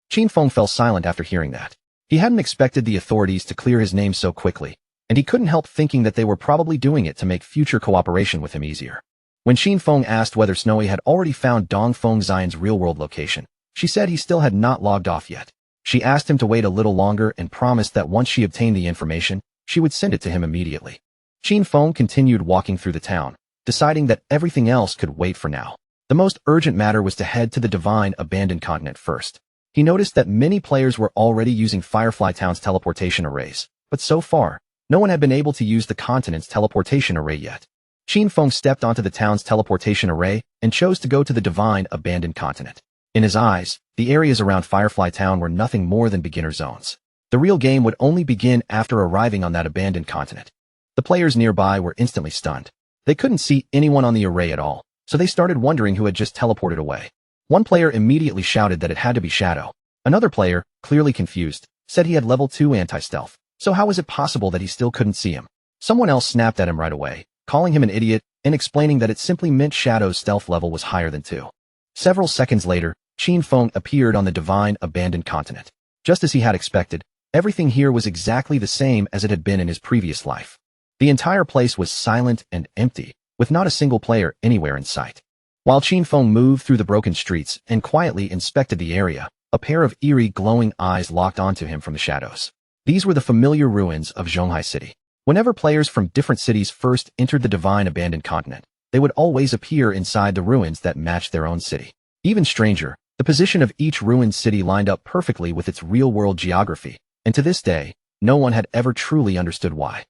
Qin Feng fell silent after hearing that. He hadn't expected the authorities to clear his name so quickly, and he couldn't help thinking that they were probably doing it to make future cooperation with him easier. When Qin Feng asked whether Snowy had already found Dong Feng Xian's real-world location, she said he still had not logged off yet. She asked him to wait a little longer and promised that once she obtained the information, she would send it to him immediately. Qin Feng continued walking through the town, deciding that everything else could wait for now. The most urgent matter was to head to the Divine Abandoned Continent first. He noticed that many players were already using Firefly Town's teleportation arrays, but so far, no one had been able to use the continent's teleportation array yet. Qin Feng stepped onto the town's teleportation array and chose to go to the Divine Abandoned Continent. In his eyes, the areas around Firefly Town were nothing more than beginner zones. The real game would only begin after arriving on that abandoned continent. The players nearby were instantly stunned. They couldn't see anyone on the array at all, so they started wondering who had just teleported away. One player immediately shouted that it had to be Shadow. Another player, clearly confused, said he had level 2 anti-stealth, so how was it possible that he still couldn't see him? Someone else snapped at him right away, calling him an idiot and explaining that it simply meant Shadow's stealth level was higher than 2. Several seconds later, Qin Feng appeared on the Divine Abandoned Continent. Just as he had expected, everything here was exactly the same as it had been in his previous life. The entire place was silent and empty, with not a single player anywhere in sight. While Qin Feng moved through the broken streets and quietly inspected the area, a pair of eerie glowing eyes locked onto him from the shadows. These were the familiar ruins of Zhonghai City. Whenever players from different cities first entered the Divine Abandoned Continent, they would always appear inside the ruins that matched their own city. Even stranger, the position of each ruined city lined up perfectly with its real-world geography, and to this day, no one had ever truly understood why.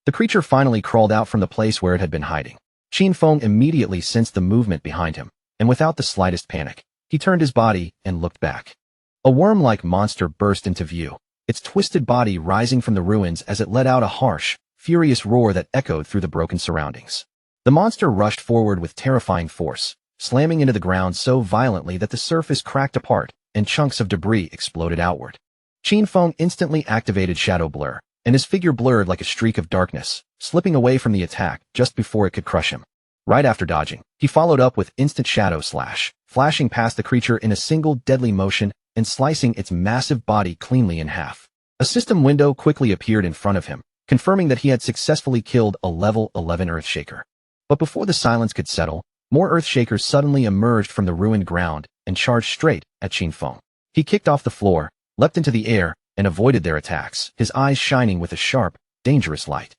The creature finally crawled out from the place where it had been hiding. Qin Feng immediately sensed the movement behind him, and without the slightest panic, he turned his body and looked back. A worm-like monster burst into view, its twisted body rising from the ruins as it let out a harsh, furious roar that echoed through the broken surroundings. The monster rushed forward with terrifying force, slamming into the ground so violently that the surface cracked apart and chunks of debris exploded outward. Qin Feng instantly activated Shadow Blur, and his figure blurred like a streak of darkness, slipping away from the attack just before it could crush him. Right after dodging, he followed up with instant Shadow Slash, flashing past the creature in a single deadly motion and slicing its massive body cleanly in half. A system window quickly appeared in front of him, confirming that he had successfully killed a level 11 Earthshaker. But before the silence could settle, more Earthshakers suddenly emerged from the ruined ground and charged straight at Qin Feng. He kicked off the floor, leapt into the air, and avoided their attacks, his eyes shining with a sharp, dangerous light.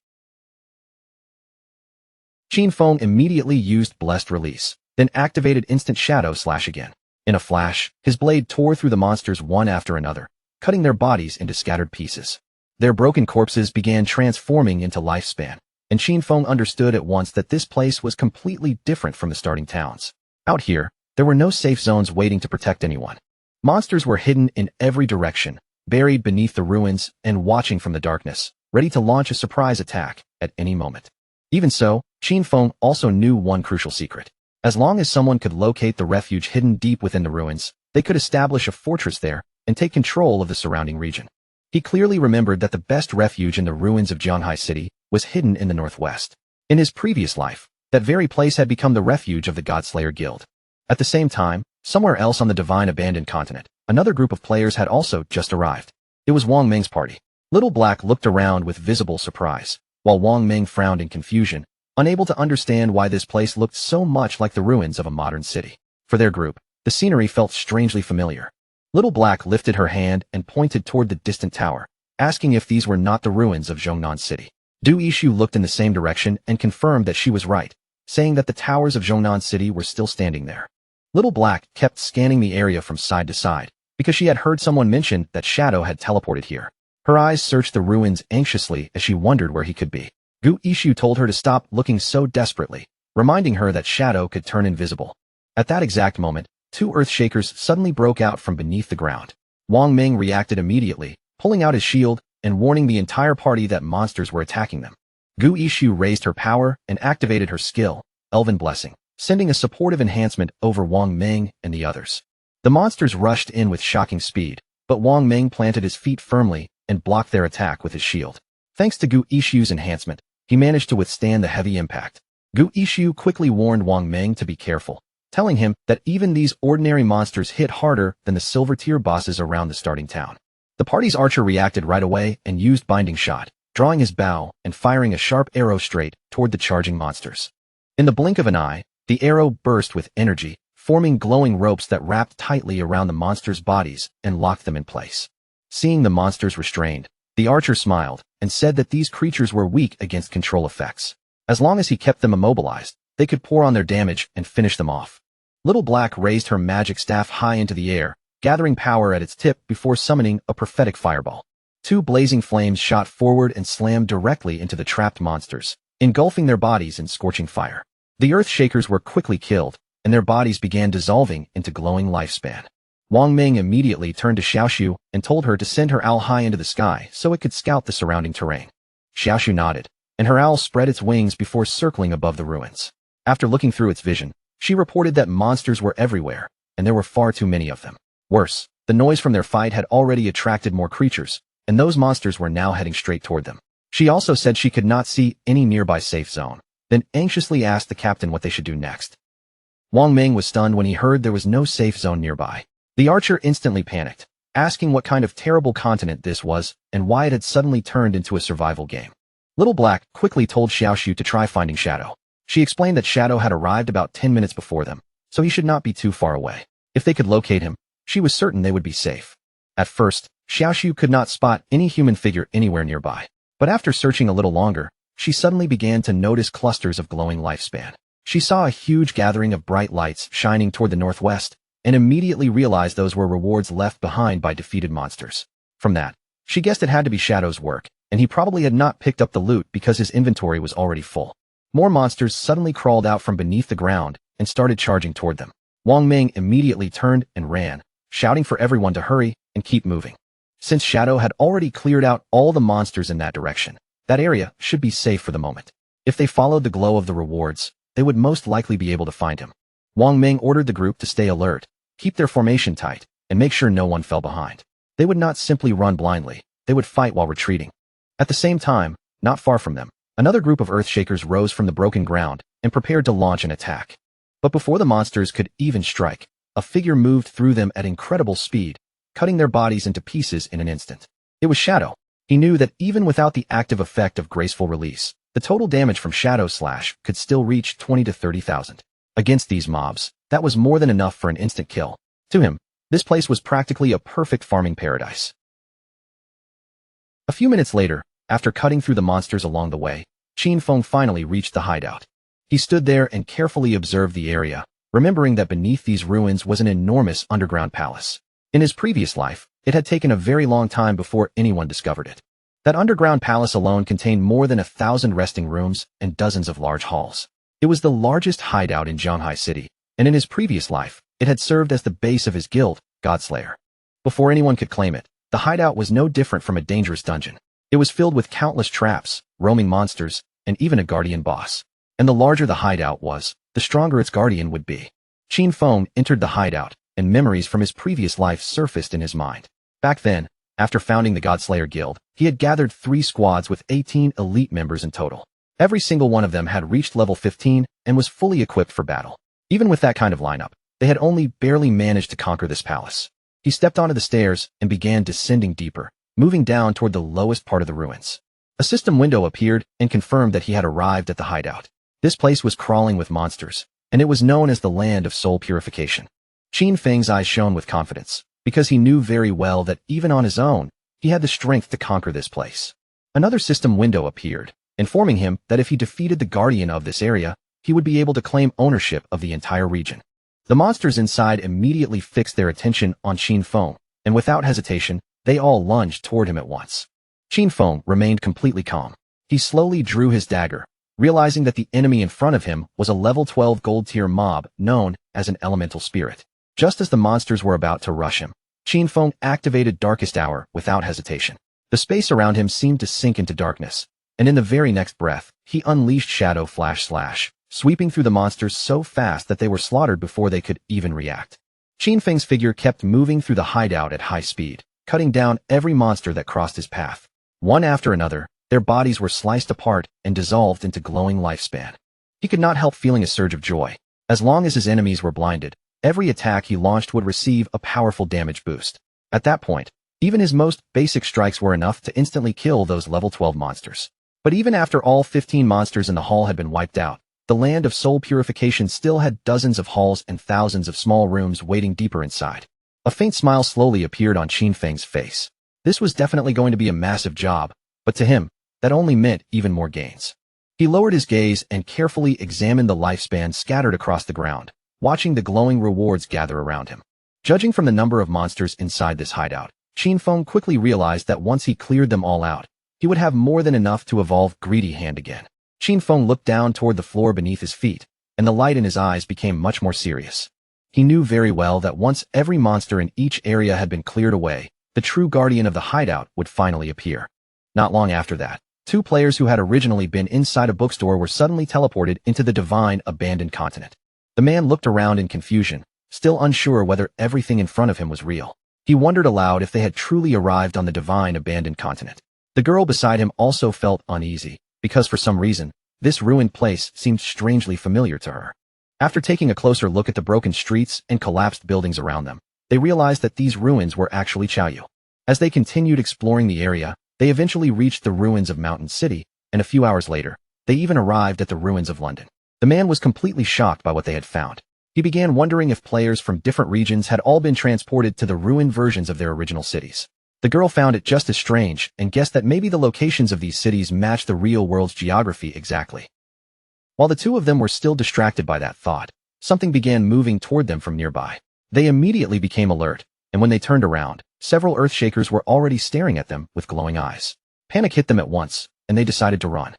Qin Feng immediately used Blessed Release, then activated Instant Shadow Slash again. In a flash, his blade tore through the monsters one after another, cutting their bodies into scattered pieces. Their broken corpses began transforming into lifespan, and Qin Feng understood at once that this place was completely different from the starting towns. Out here, there were no safe zones waiting to protect anyone. Monsters were hidden in every direction, buried beneath the ruins and watching from the darkness, ready to launch a surprise attack at any moment. Even so, Qin Feng also knew one crucial secret. As long as someone could locate the refuge hidden deep within the ruins, they could establish a fortress there and take control of the surrounding region. He clearly remembered that the best refuge in the ruins of Zhanghai City was hidden in the northwest. In his previous life, that very place had become the refuge of the Godslayer Guild. At the same time, somewhere else on the divine abandoned continent, another group of players had also just arrived. It was Wang Ming's party. Little Black looked around with visible surprise, while Wang Ming frowned in confusion, unable to understand why this place looked so much like the ruins of a modern city. For their group, the scenery felt strangely familiar. Little Black lifted her hand and pointed toward the distant tower, asking if these were not the ruins of Zhongnan City. Du Yishu looked in the same direction and confirmed that she was right, saying that the towers of Zhongnan City were still standing there. Little Black kept scanning the area from side to side, because she had heard someone mention that Shadow had teleported here. Her eyes searched the ruins anxiously as she wondered where he could be. Du Yishu told her to stop looking so desperately, reminding her that Shadow could turn invisible. At that exact moment, two earthshakers suddenly broke out from beneath the ground. Wang Ming reacted immediately, pulling out his shield and warning the entire party that monsters were attacking them. Du Yishu raised her power and activated her skill, Elven Blessing, sending a supportive enhancement over Wang Ming and the others. The monsters rushed in with shocking speed, but Wang Ming planted his feet firmly and blocked their attack with his shield. Thanks to Du Yishu's enhancement, he managed to withstand the heavy impact. Du Yishu quickly warned Wang Ming to be careful, telling him that even these ordinary monsters hit harder than the silver tier bosses around the starting town. The party's archer reacted right away and used Binding Shot, drawing his bow and firing a sharp arrow straight toward the charging monsters. In the blink of an eye, the arrow burst with energy, forming glowing ropes that wrapped tightly around the monsters' bodies and locked them in place. Seeing the monsters restrained, the archer smiled and said that these creatures were weak against control effects. As long as he kept them immobilized, they could pour on their damage and finish them off. Little Black raised her magic staff high into the air, gathering power at its tip before summoning a prophetic fireball. Two blazing flames shot forward and slammed directly into the trapped monsters, engulfing their bodies in scorching fire. The Earthshakers were quickly killed, and their bodies began dissolving into glowing lifespan. Wang Ming immediately turned to Xiaoshu and told her to send her owl high into the sky so it could scout the surrounding terrain. Xiaoshu nodded, and her owl spread its wings before circling above the ruins. After looking through its vision, she reported that monsters were everywhere, and there were far too many of them. Worse, the noise from their fight had already attracted more creatures, and those monsters were now heading straight toward them. She also said she could not see any nearby safe zone, then anxiously asked the captain what they should do next. Wang Ming was stunned when he heard there was no safe zone nearby. The archer instantly panicked, asking what kind of terrible continent this was and why it had suddenly turned into a survival game. Little Black quickly told Xiaoshu to try finding Shadow. She explained that Shadow had arrived about 10 minutes before them, so he should not be too far away. If they could locate him, she was certain they would be safe. At first, Xiaoshu could not spot any human figure anywhere nearby, but after searching a little longer, she suddenly began to notice clusters of glowing lifespan. She saw a huge gathering of bright lights shining toward the northwest, and immediately realized those were rewards left behind by defeated monsters. From that, she guessed it had to be Shadow's work, and he probably had not picked up the loot because his inventory was already full. More monsters suddenly crawled out from beneath the ground and started charging toward them. Wang Ming immediately turned and ran, shouting for everyone to hurry and keep moving. Since Shadow had already cleared out all the monsters in that direction, that area should be safe for the moment. If they followed the glow of the rewards, they would most likely be able to find him. Wang Ming ordered the group to stay alert, keep their formation tight, and make sure no one fell behind. They would not simply run blindly, they would fight while retreating. At the same time, not far from them, another group of Earthshakers rose from the broken ground and prepared to launch an attack. But before the monsters could even strike, a figure moved through them at incredible speed, cutting their bodies into pieces in an instant. It was Shadow. He knew that even without the active effect of graceful release, the total damage from Shadow Slash could still reach 20 to 30,000. Against these mobs, that was more than enough for an instant kill. To him, this place was practically a perfect farming paradise. A few minutes later, after cutting through the monsters along the way, Qin Feng finally reached the hideout. He stood there and carefully observed the area, remembering that beneath these ruins was an enormous underground palace. In his previous life, it had taken a very long time before anyone discovered it. That underground palace alone contained more than 1,000 resting rooms and dozens of large halls. It was the largest hideout in Zhanghai City, and in his previous life, it had served as the base of his guild, Godslayer. Before anyone could claim it, the hideout was no different from a dangerous dungeon. It was filled with countless traps, roaming monsters, and even a guardian boss. And the larger the hideout was, the stronger its guardian would be. Qin Feng entered the hideout, and memories from his previous life surfaced in his mind. Back then, After founding the Godslayer Guild, he had gathered 3 squads with 18 elite members in total. Every single one of them had reached level 15 and was fully equipped for battle. Even with that kind of lineup, they had only barely managed to conquer this palace. He stepped onto the stairs and began descending deeper, moving down toward the lowest part of the ruins. A system window appeared and confirmed that he had arrived at the hideout. This place was crawling with monsters, and it was known as the land of soul purification. Qin Feng's eyes shone with confidence, because he knew very well that even on his own, he had the strength to conquer this place. Another system window appeared, informing him that if he defeated the guardian of this area, he would be able to claim ownership of the entire region. The monsters inside immediately fixed their attention on Qin Feng, and without hesitation, they all lunged toward him at once. Qin Feng remained completely calm. He slowly drew his dagger, realizing that the enemy in front of him was a level 12 gold-tier mob known as an elemental spirit. Just as the monsters were about to rush him, Qin Feng activated Darkest Hour without hesitation. The space around him seemed to sink into darkness, and in the very next breath, he unleashed Shadow Flash, sweeping through the monsters so fast that they were slaughtered before they could even react. Qin Feng's figure kept moving through the hideout at high speed, cutting down every monster that crossed his path. One after another, their bodies were sliced apart and dissolved into glowing lifespan. He could not help feeling a surge of joy. As long as his enemies were blinded, every attack he launched would receive a powerful damage boost. At that point, even his most basic strikes were enough to instantly kill those level 12 monsters. But even after all 15 monsters in the hall had been wiped out, the land of soul purification still had dozens of halls and thousands of small rooms waiting deeper inside. A faint smile slowly appeared on Qin Feng's face. This was definitely going to be a massive job, but to him, that only meant even more gains. He lowered his gaze and carefully examined the lifespan scattered across the ground, watching the glowing rewards gather around him. Judging from the number of monsters inside this hideout, Qin Feng quickly realized that once he cleared them all out, he would have more than enough to evolve Greedy Hand again. Qin Feng looked down toward the floor beneath his feet, and the light in his eyes became much more serious. He knew very well that once every monster in each area had been cleared away, the true guardian of the hideout would finally appear. Not long after that, 2 players who had originally been inside a bookstore were suddenly teleported into the divine abandoned continent. The man looked around in confusion, still unsure whether everything in front of him was real. He wondered aloud if they had truly arrived on the divine abandoned continent. The girl beside him also felt uneasy, because for some reason, this ruined place seemed strangely familiar to her. After taking a closer look at the broken streets and collapsed buildings around them, they realized that these ruins were actually Chaoyu. As they continued exploring the area, they eventually reached the ruins of Mountain City, and a few hours later, they even arrived at the ruins of London. The man was completely shocked by what they had found. He began wondering if players from different regions had all been transported to the ruined versions of their original cities. The girl found it just as strange and guessed that maybe the locations of these cities matched the real world's geography exactly. While the 2 of them were still distracted by that thought, something began moving toward them from nearby. They immediately became alert, and when they turned around, several Earthshakers were already staring at them with glowing eyes. Panic hit them at once, and they decided to run.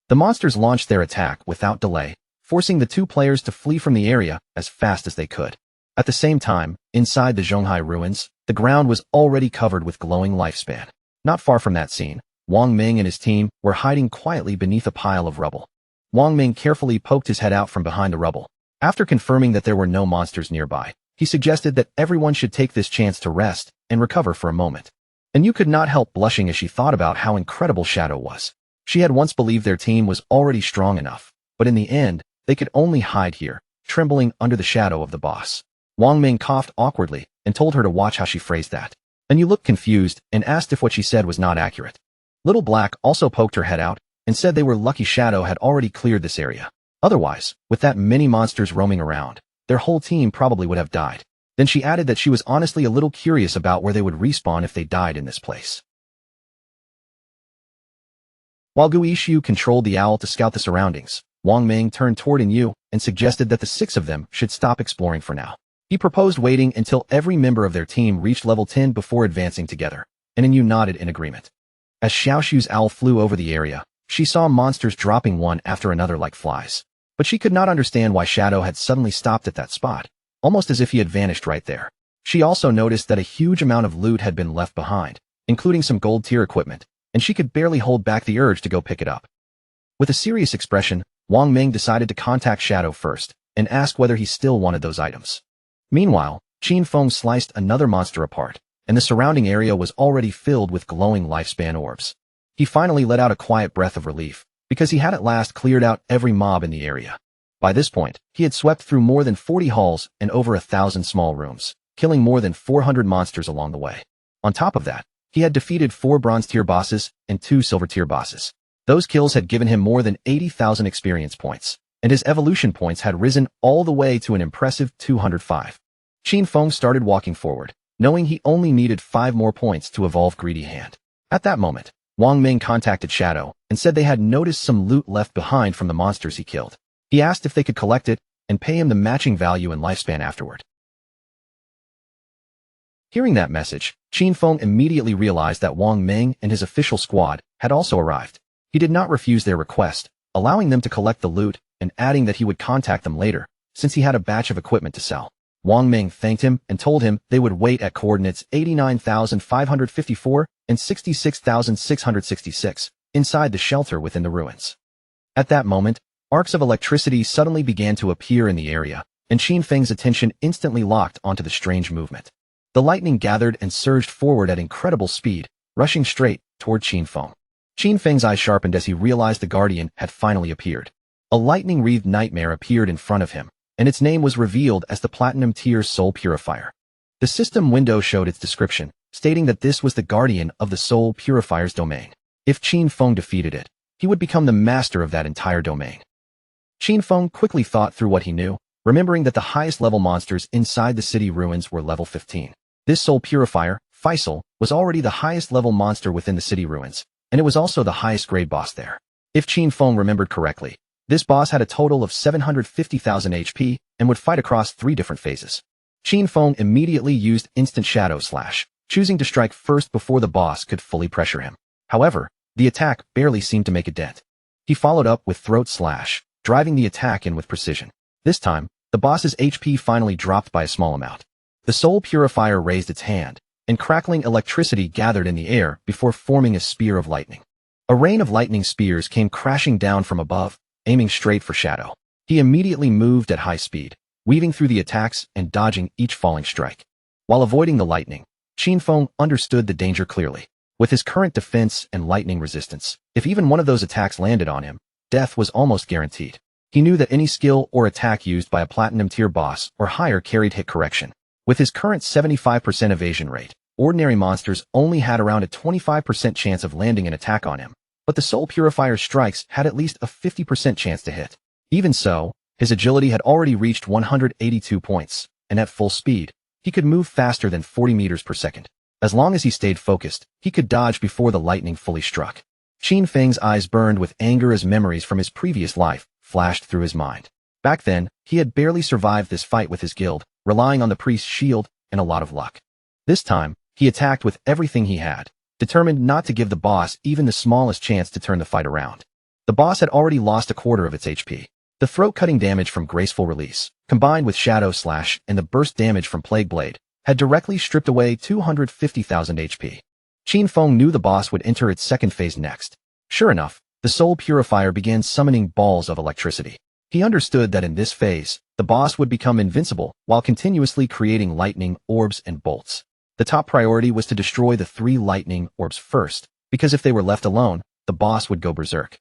The monsters launched their attack without delay, forcing the 2 players to flee from the area as fast as they could. At the same time, inside the Zhonghai ruins, the ground was already covered with glowing lifespan. Not far from that scene, Wang Ming and his team were hiding quietly beneath a pile of rubble. Wang Ming carefully poked his head out from behind the rubble. After confirming that there were no monsters nearby, he suggested that everyone should take this chance to rest and recover for a moment. And you could not help blushing as she thought about how incredible Shadow was. She had once believed their team was already strong enough, but in the end, they could only hide here, trembling under the shadow of the boss. Wang Ming coughed awkwardly and told her to watch how she phrased that. And you looked confused and asked if what she said was not accurate. Little Black also poked her head out and said they were lucky Shadow had already cleared this area. Otherwise, with that many monsters roaming around, their whole team probably would have died. Then she added that she was honestly a little curious about where they would respawn if they died in this place. While Gu Yishu controlled the owl to scout the surroundings, Wang Ming turned toward Yu and suggested that the 6 of them should stop exploring for now. He proposed waiting until every member of their team reached level 10 before advancing together, and Yu nodded in agreement. As Xiaoshu's owl flew over the area, she saw monsters dropping one after another like flies. But she could not understand why Shadow had suddenly stopped at that spot, almost as if he had vanished right there. She also noticed that a huge amount of loot had been left behind, including some gold-tier equipment, and she could barely hold back the urge to go pick it up. With a serious expression, Wang Ming decided to contact Shadow first and ask whether he still wanted those items. Meanwhile, Qin Feng sliced another monster apart, and the surrounding area was already filled with glowing lifespan orbs. He finally let out a quiet breath of relief, because he had at last cleared out every mob in the area. By this point, he had swept through more than 40 halls and over 1,000 small rooms, killing more than 400 monsters along the way. On top of that, he had defeated 4 bronze-tier bosses and 2 silver-tier bosses. Those kills had given him more than 80,000 experience points, and his evolution points had risen all the way to an impressive 205. Qin Feng started walking forward, knowing he only needed 5 more points to evolve Greedy Hand. At that moment, Wang Ming contacted Shadow and said they had noticed some loot left behind from the monsters he killed. He asked if they could collect it and pay him the matching value and lifespan afterward. Hearing that message, Qin Feng immediately realized that Wang Ming and his official squad had also arrived. He did not refuse their request, allowing them to collect the loot and adding that he would contact them later, since he had a batch of equipment to sell. Wang Ming thanked him and told him they would wait at coordinates 89,554 and 66,666 inside the shelter within the ruins. At that moment, arcs of electricity suddenly began to appear in the area, and Qin Feng's attention instantly locked onto the strange movement. The lightning gathered and surged forward at incredible speed, rushing straight toward Qin Feng. Qin Feng's eyes sharpened as he realized the Guardian had finally appeared. A lightning-wreathed nightmare appeared in front of him, and its name was revealed as the Platinum Tier Soul Purifier. The system window showed its description, stating that this was the Guardian of the Soul Purifier's domain. If Qin Feng defeated it, he would become the master of that entire domain. Qin Feng quickly thought through what he knew, remembering that the highest-level monsters inside the city ruins were level 15. This Soul Purifier, Faisal, was already the highest-level monster within the city ruins, and it was also the highest-grade boss there. If Qin Feng remembered correctly, this boss had a total of 750,000 HP and would fight across 3 different phases. Qin Feng immediately used Instant Shadow Slash, choosing to strike first before the boss could fully pressure him. However, the attack barely seemed to make a dent. He followed up with Throat Slash, driving the attack in with precision. This time, the boss's HP finally dropped by a small amount. The Soul Purifier raised its hand, and crackling electricity gathered in the air before forming a spear of lightning. A rain of lightning spears came crashing down from above, aiming straight for Shadow. He immediately moved at high speed, weaving through the attacks and dodging each falling strike. While avoiding the lightning, Qin Feng understood the danger clearly. With his current defense and lightning resistance, if even one of those attacks landed on him, death was almost guaranteed. He knew that any skill or attack used by a Platinum Tier boss or higher carried hit correction. With his current 75% evasion rate, ordinary monsters only had around a 25% chance of landing an attack on him, but the Soul Purifier's strikes had at least a 50% chance to hit. Even so, his agility had already reached 182 points, and at full speed, he could move faster than 40 meters per second. As long as he stayed focused, he could dodge before the lightning fully struck. Qin Feng's eyes burned with anger as memories from his previous life flashed through his mind. Back then, he had barely survived this fight with his guild, relying on the priest's shield and a lot of luck. This time, he attacked with everything he had, determined not to give the boss even the smallest chance to turn the fight around. The boss had already lost a quarter of its HP. The throat-cutting damage from Graceful Release, combined with Shadow Slash and the burst damage from Plague Blade, had directly stripped away 250,000 HP. Qin Feng knew the boss would enter its second phase next. Sure enough, the Soul Purifier began summoning balls of electricity. He understood that in this phase, the boss would become invincible while continuously creating lightning, orbs, and bolts. The top priority was to destroy the 3 lightning orbs first, because if they were left alone, the boss would go berserk.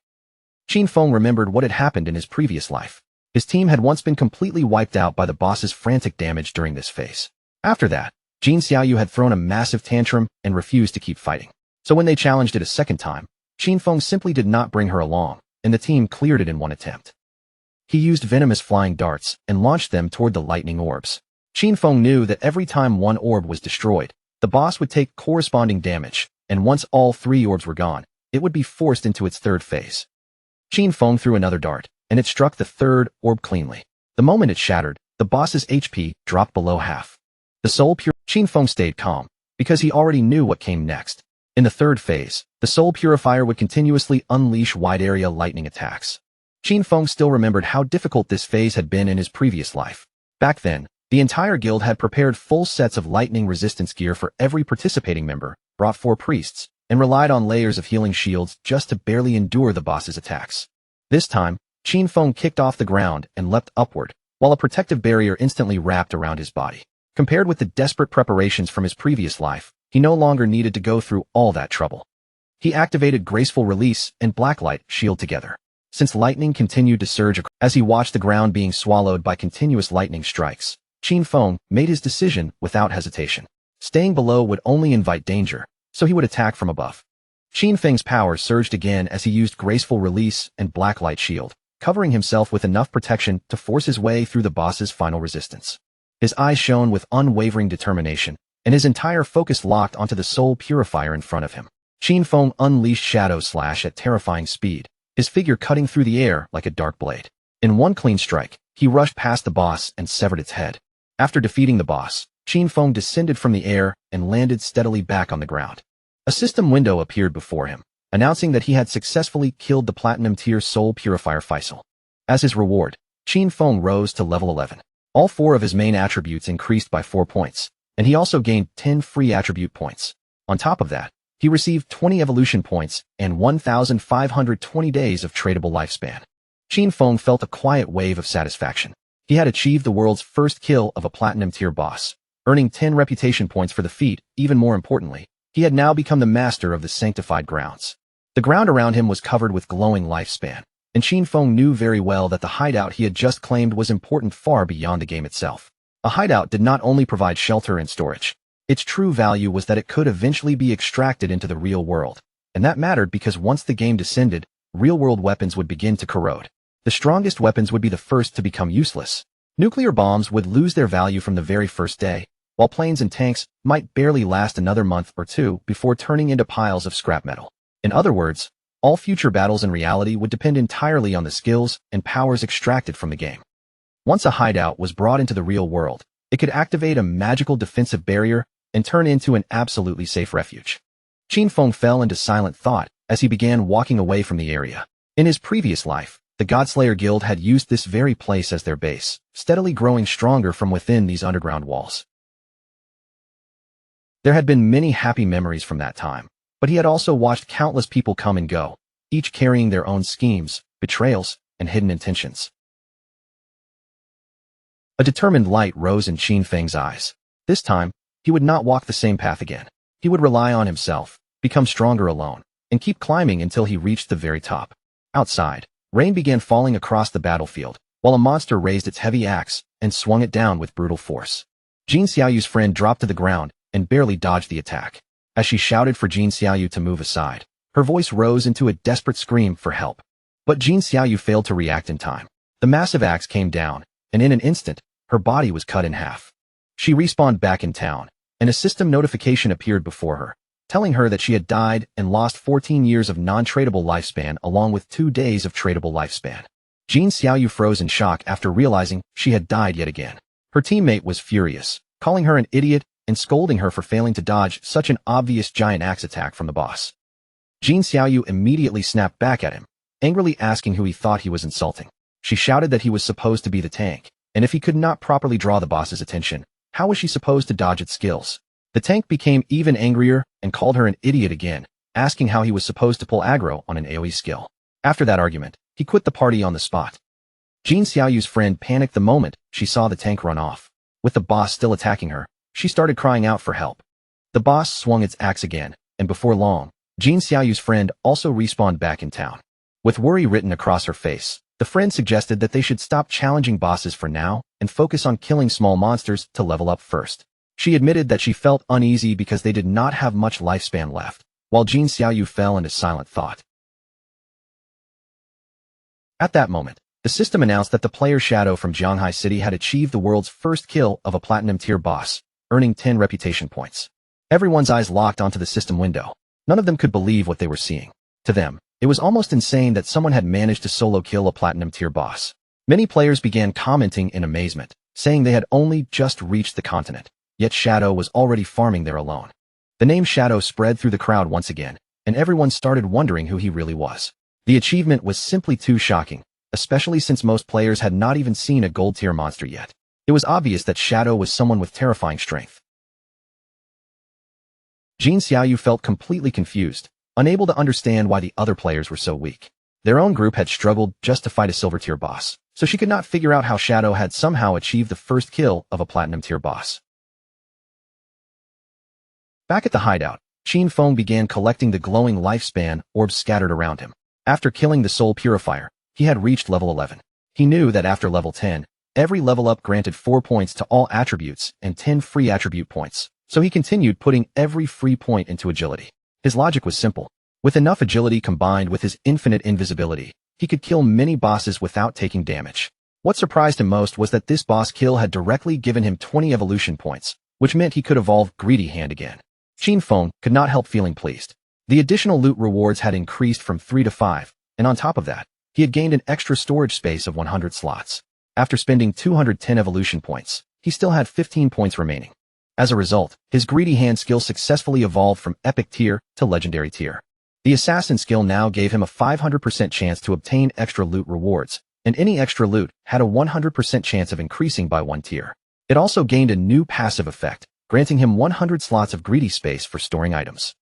Qin Feng remembered what had happened in his previous life. His team had once been completely wiped out by the boss's frantic damage during this phase. After that, Jin Xiaoyu had thrown a massive tantrum and refused to keep fighting. So when they challenged it a second time, Qin Feng simply did not bring her along, and the team cleared it in one attempt. He used venomous flying darts and launched them toward the lightning orbs. Qin Feng knew that every time one orb was destroyed, the boss would take corresponding damage, and once all 3 orbs were gone, it would be forced into its third phase. Qin Feng threw another dart, and it struck the 3rd orb cleanly. The moment it shattered, the boss's HP dropped below half. The Soul Purifier. Qin Feng stayed calm, because he already knew what came next. In the 3rd phase, the Soul Purifier would continuously unleash wide-area lightning attacks. Qin Feng still remembered how difficult this phase had been in his previous life. Back then, the entire guild had prepared full sets of lightning resistance gear for every participating member, brought 4 priests, and relied on layers of healing shields just to barely endure the boss's attacks. This time, Qin Feng kicked off the ground and leapt upward, while a protective barrier instantly wrapped around his body. Compared with the desperate preparations from his previous life, He no longer needed to go through all that trouble. He activated Graceful Release and Blacklight Shield together. Since lightning continued to surge as he watched the ground being swallowed by continuous lightning strikes, Qin Feng made his decision without hesitation. Staying below would only invite danger, so he would attack from above. Qin Feng's power surged again as he used Graceful Release and Blacklight Shield, covering himself with enough protection to force his way through the boss's final resistance. His eyes shone with unwavering determination, and his entire focus locked onto the soul purifier in front of him. Qin Feng unleashed Shadow Slash at terrifying speed, his figure cutting through the air like a dark blade. In one clean strike, he rushed past the boss and severed its head. After defeating the boss, Qin Feng descended from the air and landed steadily back on the ground. A system window appeared before him, announcing that he had successfully killed the Platinum-tier Soul Purifier Faisal. As his reward, Qin Feng rose to level 11. All 4 of his main attributes increased by 4 points, and he also gained 10 free attribute points. On top of that, he received 20 evolution points and 1,520 days of tradable lifespan. Qin Feng felt a quiet wave of satisfaction. He had achieved the world's first kill of a Platinum-tier boss, earning 10 reputation points for the feat. Even more importantly, he had now become the master of the sanctified grounds. The ground around him was covered with glowing lifespan, and Qin Feng knew very well that the hideout he had just claimed was important far beyond the game itself. A hideout did not only provide shelter and storage. Its true value was that it could eventually be extracted into the real world, and that mattered because once the game descended, real-world weapons would begin to corrode. The strongest weapons would be the first to become useless. Nuclear bombs would lose their value from the very first day, while planes and tanks might barely last another month or 2 before turning into piles of scrap metal. In other words, all future battles in reality would depend entirely on the skills and powers extracted from the game. Once a hideout was brought into the real world, it could activate a magical defensive barrier and turn into an absolutely safe refuge. Qin Feng fell into silent thought as he began walking away from the area. In his previous life, the Godslayer Guild had used this very place as their base, steadily growing stronger from within these underground walls. There had been many happy memories from that time, but he had also watched countless people come and go, each carrying their own schemes, betrayals, and hidden intentions. A determined light rose in Qin Feng's eyes. This time, he would not walk the same path again. He would rely on himself, become stronger alone, and keep climbing until he reached the very top. Outside, rain began falling across the battlefield, while a monster raised its heavy axe and swung it down with brutal force. Jin Xiaoyu's friend dropped to the ground and barely dodged the attack. As she shouted for Jin Xiaoyu to move aside, her voice rose into a desperate scream for help. But Jin Xiaoyu failed to react in time. The massive axe came down, and in an instant, her body was cut in half. She respawned back in town, and a system notification appeared before her, telling her that she had died and lost 14 years of non-tradable lifespan along with 2 days of tradable lifespan. Jin Xiaoyu froze in shock after realizing she had died yet again. Her teammate was furious, calling her an idiot and scolding her for failing to dodge such an obvious giant axe attack from the boss. Jin Xiaoyu immediately snapped back at him, angrily asking who he thought he was insulting. She shouted that he was supposed to be the tank, and if he could not properly draw the boss's attention, how was she supposed to dodge its skills? The tank became even angrier and called her an idiot again, asking how he was supposed to pull aggro on an AoE skill. After that argument, he quit the party on the spot. Jin Xiaoyu's friend panicked the moment she saw the tank run off. With the boss still attacking her, she started crying out for help. The boss swung its axe again, and before long, Jin Xiaoyu's friend also respawned back in town. With worry written across her face, the friend suggested that they should stop challenging bosses for now and focus on killing small monsters to level up first. She admitted that she felt uneasy because they did not have much lifespan left, while Jin Xiaoyu fell into silent thought. At that moment, the system announced that the player Shadow from Jianghai City had achieved the world's first kill of a platinum-tier boss, earning 10 reputation points. Everyone's eyes locked onto the system window. None of them could believe what they were seeing. To them, it was almost insane that someone had managed to solo kill a platinum-tier boss. Many players began commenting in amazement, saying they had only just reached the continent, yet Shadow was already farming there alone. The name Shadow spread through the crowd once again, and everyone started wondering who he really was. The achievement was simply too shocking, especially since most players had not even seen a gold-tier monster yet. It was obvious that Shadow was someone with terrifying strength. Jin Xiaoyu felt completely confused, unable to understand why the other players were so weak. Their own group had struggled just to fight a silver-tier boss, so she could not figure out how Shadow had somehow achieved the first kill of a platinum-tier boss. Back at the hideout, Qin Feng began collecting the glowing lifespan orbs scattered around him. After killing the soul purifier, he had reached level 11. He knew that after level 10, every level up granted 4 points to all attributes and 10 free attribute points, so he continued putting every free point into agility. His logic was simple. With enough agility combined with his infinite invisibility, he could kill many bosses without taking damage. What surprised him most was that this boss kill had directly given him 20 evolution points, which meant he could evolve Greedy Hand again. Qin Feng could not help feeling pleased. The additional loot rewards had increased from 3 to 5, and on top of that, he had gained an extra storage space of 100 slots. After spending 210 evolution points, he still had 15 points remaining. As a result, his Greedy Hand skill successfully evolved from Epic Tier to Legendary Tier. The Assassin skill now gave him a 500% chance to obtain extra loot rewards, and any extra loot had a 100% chance of increasing by 1 tier. It also gained a new passive effect, granting him 100 slots of greedy space for storing items.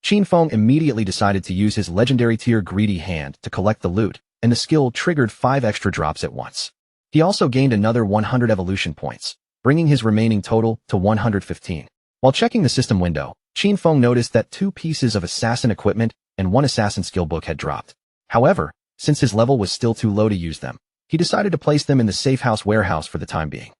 Qin Feng immediately decided to use his Legendary Tier Greedy Hand to collect the loot, and the skill triggered 5 extra drops at once. He also gained another 100 evolution points, bringing his remaining total to 115. While checking the system window, Qin Feng noticed that 2 pieces of assassin equipment and 1 assassin skill book had dropped. However, since his level was still too low to use them, he decided to place them in the safe house warehouse for the time being.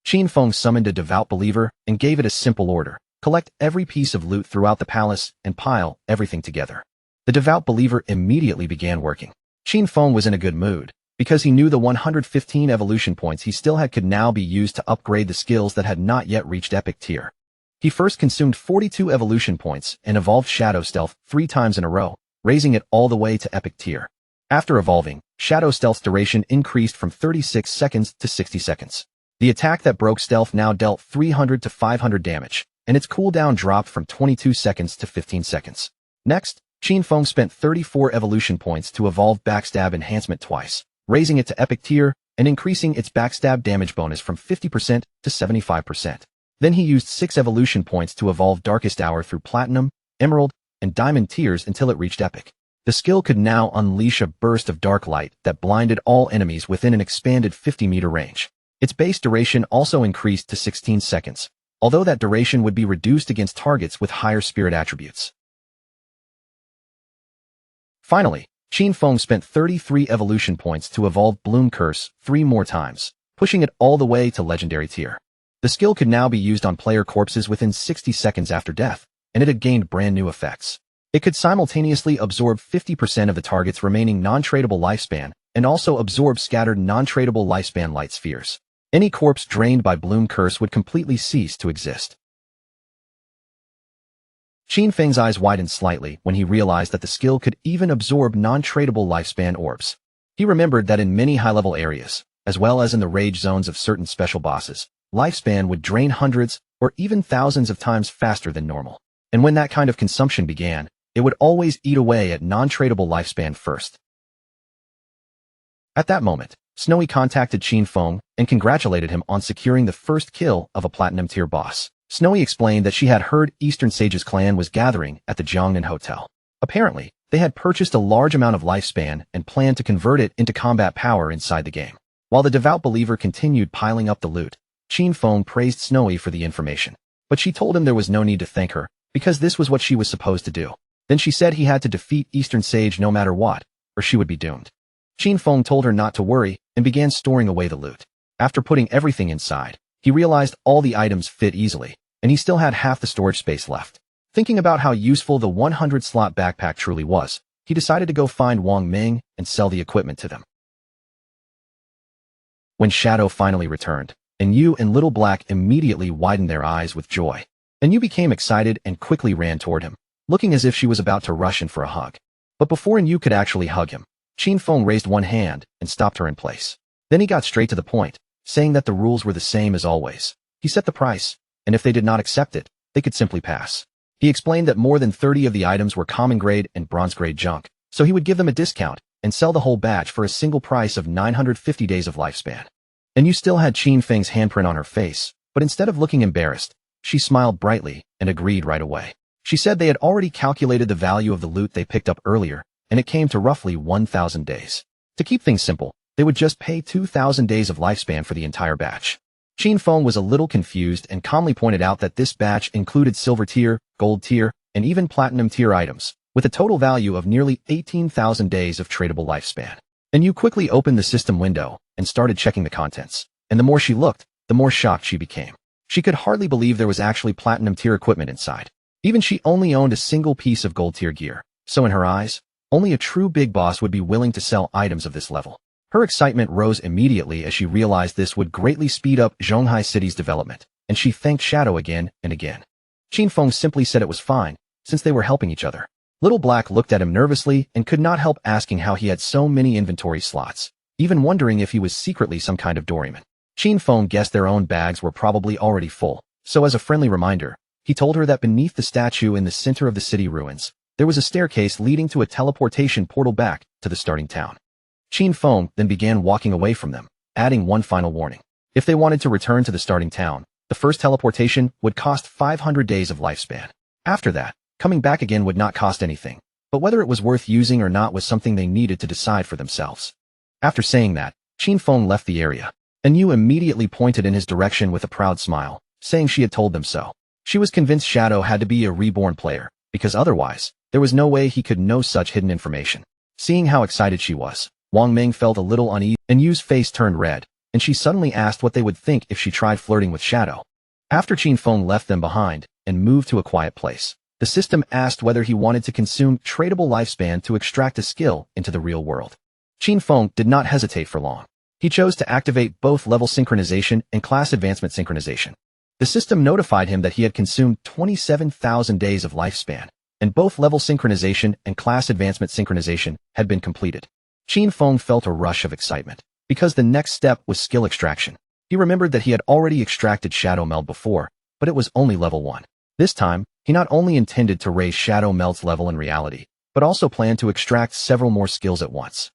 Qin Feng summoned a devout believer and gave it a simple order: collect every piece of loot throughout the palace and pile everything together. The devout believer immediately began working. Qin Feng was in a good mood, because he knew the 115 evolution points he still had could now be used to upgrade the skills that had not yet reached Epic Tier. He first consumed 42 evolution points and evolved Shadow Stealth 3 times in a row, raising it all the way to Epic Tier. After evolving, Shadow Stealth's duration increased from 36 seconds to 60 seconds. The attack that broke stealth now dealt 300 to 500 damage, and its cooldown dropped from 22 seconds to 15 seconds. Next, Qin Feng spent 34 evolution points to evolve Backstab Enhancement twice, raising it to Epic Tier and increasing its backstab damage bonus from 50% to 75%. Then he used 6 evolution points to evolve Darkest Hour through Platinum, Emerald, and Diamond tiers until it reached Epic. The skill could now unleash a burst of dark light that blinded all enemies within an expanded 50-meter range. Its base duration also increased to 16 seconds, although that duration would be reduced against targets with higher spirit attributes. Finally, Qin Feng spent 33 evolution points to evolve Bloom Curse 3 more times, pushing it all the way to Legendary Tier. The skill could now be used on player corpses within 60 seconds after death, and it had gained brand new effects. It could simultaneously absorb 50% of the target's remaining non-tradable lifespan and also absorb scattered non-tradable lifespan light spheres. Any corpse drained by Bloom Curse would completely cease to exist. Qin Feng's eyes widened slightly when he realized that the skill could even absorb non-tradable lifespan orbs. He remembered that in many high-level areas, as well as in the rage zones of certain special bosses, lifespan would drain hundreds or even thousands of times faster than normal. And when that kind of consumption began, it would always eat away at non-tradable lifespan first. At that moment, Snowy contacted Qin Feng and congratulated him on securing the first kill of a Platinum Tier boss. Snowy explained that she had heard Eastern Sage's clan was gathering at the Jiangnan Hotel. Apparently, they had purchased a large amount of lifespan and planned to convert it into combat power inside the game. While the devout believer continued piling up the loot, Qin Feng praised Snowy for the information. But she told him there was no need to thank her, because this was what she was supposed to do. Then she said he had to defeat Eastern Sage no matter what, or she would be doomed. Qin Feng told her not to worry and began storing away the loot. After putting everything inside, he realized all the items fit easily, and he still had half the storage space left. Thinking about how useful the 100-slot backpack truly was, he decided to go find Wang Ming and sell the equipment to them. When Shadow finally returned, Enyu and Little Black immediately widened their eyes with joy. Enyu became excited and quickly ran toward him, looking as if she was about to rush in for a hug. But before Enyu could actually hug him, Qin Feng raised one hand and stopped her in place. Then he got straight to the point, saying that the rules were the same as always. He set the price, and if they did not accept it, they could simply pass. He explained that more than 30 of the items were common grade and bronze grade junk, so he would give them a discount and sell the whole batch for a single price of 950 days of lifespan. And you still had Qin Feng's handprint on her face, but instead of looking embarrassed, she smiled brightly and agreed right away. She said they had already calculated the value of the loot they picked up earlier, and it came to roughly 1,000 days. To keep things simple, they would just pay 2,000 days of lifespan for the entire batch. Qin Feng was a little confused and calmly pointed out that this batch included silver tier, gold tier, and even platinum tier items, with a total value of nearly 18,000 days of tradable lifespan. And Yu quickly opened the system window and started checking the contents. And the more she looked, the more shocked she became. She could hardly believe there was actually platinum tier equipment inside. Even she only owned a single piece of gold tier gear, so in her eyes, only a true big boss would be willing to sell items of this level. Her excitement rose immediately as she realized this would greatly speed up Zhonghai City's development, and she thanked Shadow again and again. Qin Feng simply said it was fine, since they were helping each other. Little Black looked at him nervously and could not help asking how he had so many inventory slots, even wondering if he was secretly some kind of doorman. Qin Feng guessed their own bags were probably already full, so as a friendly reminder, he told her that beneath the statue in the center of the city ruins, there was a staircase leading to a teleportation portal back to the starting town. Qin Feng then began walking away from them, adding one final warning. If they wanted to return to the starting town, the first teleportation would cost 500 days of lifespan. After that, coming back again would not cost anything, but whether it was worth using or not was something they needed to decide for themselves. After saying that, Qin Feng left the area, and Yu immediately pointed in his direction with a proud smile, saying she had told them so. She was convinced Shadow had to be a reborn player, because otherwise, there was no way he could know such hidden information. Seeing how excited she was, Wang Ming felt a little uneasy, and Yu's face turned red, and she suddenly asked what they would think if she tried flirting with Shadow. After Qin Feng left them behind and moved to a quiet place, the system asked whether he wanted to consume tradable lifespan to extract a skill into the real world. Qin Feng did not hesitate for long. He chose to activate both level synchronization and class advancement synchronization. The system notified him that he had consumed 27,000 days of lifespan, and both level synchronization and class advancement synchronization had been completed. Qin Feng felt a rush of excitement, because the next step was skill extraction. He remembered that he had already extracted Shadow Meld before, but it was only level 1. This time, he not only intended to raise Shadow Meld's level in reality, but also planned to extract several more skills at once.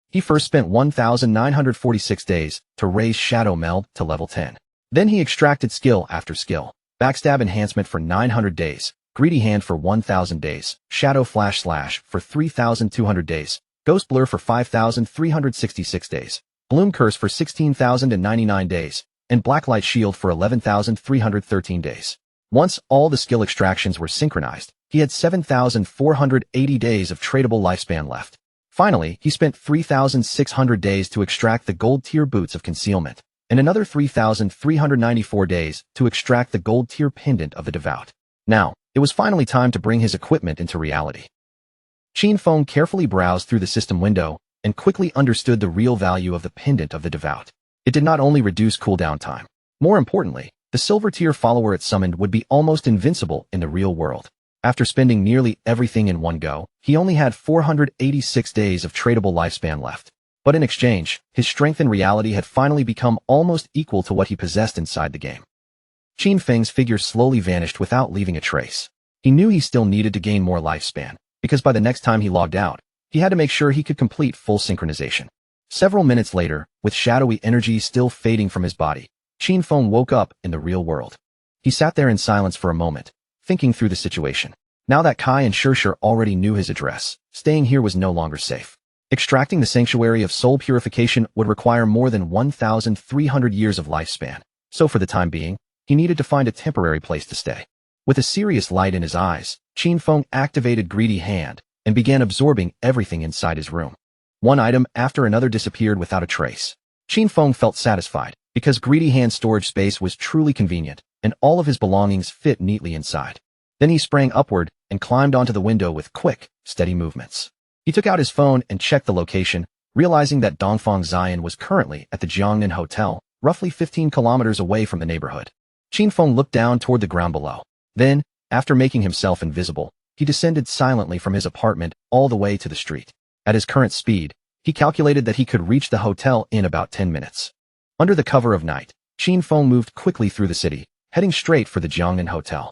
He first spent 1,946 days to raise Shadow Meld to level 10. Then he extracted skill after skill. Backstab Enhancement for 900 days, Greedy Hand for 1,000 days, Shadow Flash Slash for 3,200 days, Ghost Blur for 5,366 days, Bloom Curse for 16,099 days, and Blacklight Shield for 11,313 days. Once all the skill extractions were synchronized, he had 7,480 days of tradable lifespan left. Finally, he spent 3,600 days to extract the gold tier Boots of Concealment, and another 3,394 days to extract the gold tier Pendant of the Devout. Now, it was finally time to bring his equipment into reality. Qin Feng carefully browsed through the system window and quickly understood the real value of the Pendant of the Devout. It did not only reduce cooldown time. More importantly, the silver tier follower it summoned would be almost invincible in the real world. After spending nearly everything in one go, he only had 486 days of tradable lifespan left. But in exchange, his strength in reality had finally become almost equal to what he possessed inside the game. Qin Feng's figure slowly vanished without leaving a trace. He knew he still needed to gain more lifespan, because by the next time he logged out, he had to make sure he could complete full synchronization. Several minutes later, with shadowy energy still fading from his body, Qin Feng woke up in the real world. He sat there in silence for a moment, thinking through the situation. Now that Kai and Shirshir already knew his address, staying here was no longer safe. Extracting the Sanctuary of Soul Purification would require more than 1,300 years of lifespan, so for the time being, he needed to find a temporary place to stay. With a serious light in his eyes, Qin Feng activated Greedy Hand and began absorbing everything inside his room. One item after another disappeared without a trace. Qin Feng felt satisfied, because Greedy Hand's storage space was truly convenient, and all of his belongings fit neatly inside. Then he sprang upward and climbed onto the window with quick, steady movements. He took out his phone and checked the location, realizing that Dongfang Zion was currently at the Jiangnan Hotel, roughly 15 kilometers away from the neighborhood. Qin Feng looked down toward the ground below. Then, after making himself invisible, he descended silently from his apartment all the way to the street. At his current speed, he calculated that he could reach the hotel in about 10 minutes. Under the cover of night, Qin Feng moved quickly through the city, heading straight for the Jiangnan Hotel.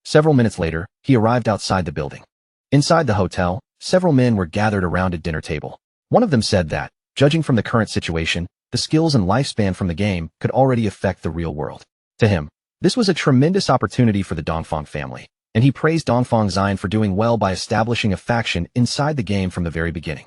Several minutes later, he arrived outside the building. Inside the hotel, several men were gathered around a dinner table. One of them said that, judging from the current situation, the skills and lifespan from the game could already affect the real world. To him, this was a tremendous opportunity for the Dongfang family, and he praised Dongfang Zion for doing well by establishing a faction inside the game from the very beginning.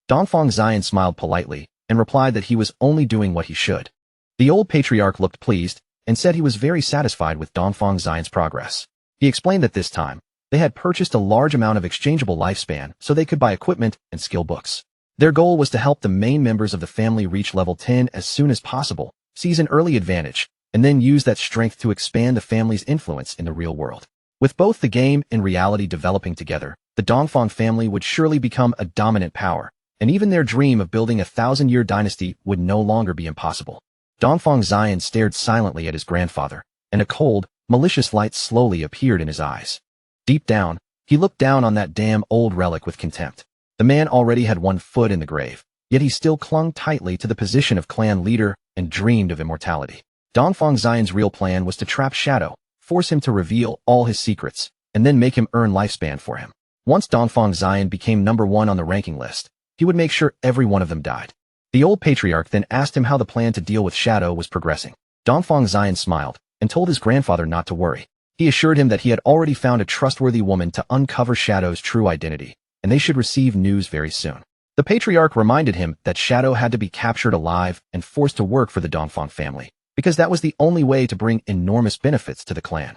Dongfang Xian smiled politely and replied that he was only doing what he should. The old patriarch looked pleased and said he was very satisfied with Dongfang Xian's progress. He explained that this time, they had purchased a large amount of exchangeable lifespan so they could buy equipment and skill books. Their goal was to help the main members of the family reach level 10 as soon as possible, seize an early advantage, and then use that strength to expand the family's influence in the real world. With both the game and reality developing together, the Dongfang family would surely become a dominant power, and even their dream of building a 1,000-year dynasty would no longer be impossible. Dongfang Xian stared silently at his grandfather, and a cold, malicious light slowly appeared in his eyes. Deep down, he looked down on that damn old relic with contempt. The man already had one foot in the grave, yet he still clung tightly to the position of clan leader and dreamed of immortality. Dongfang Xian's real plan was to trap Shadow, force him to reveal all his secrets, and then make him earn lifespan for him. Once Dongfang Xian became number 1 on the ranking list, he would make sure every one of them died. The old patriarch then asked him how the plan to deal with Shadow was progressing. Dongfang Xian smiled and told his grandfather not to worry. He assured him that he had already found a trustworthy woman to uncover Shadow's true identity, and they should receive news very soon. The patriarch reminded him that Shadow had to be captured alive and forced to work for the Dongfang family, because that was the only way to bring enormous benefits to the clan.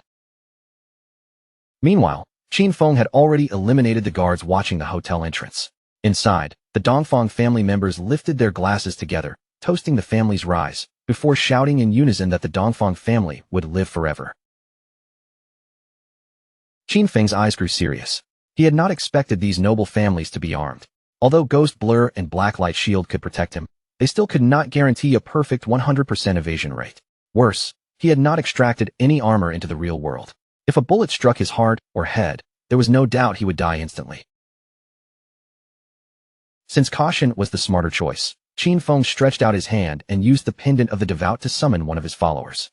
Meanwhile, Qin Feng had already eliminated the guards watching the hotel entrance. Inside, the Dongfang family members lifted their glasses together, toasting the family's rise, before shouting in unison that the Dongfang family would live forever. Qin Feng's eyes grew serious. He had not expected these noble families to be armed. Although Ghost Blur and Blacklight Shield could protect him, they still could not guarantee a perfect 100% evasion rate. Worse, he had not extracted any armor into the real world. If a bullet struck his heart or head, there was no doubt he would die instantly. Since caution was the smarter choice, Qin Feng stretched out his hand and used the pendant of the devout to summon one of his followers.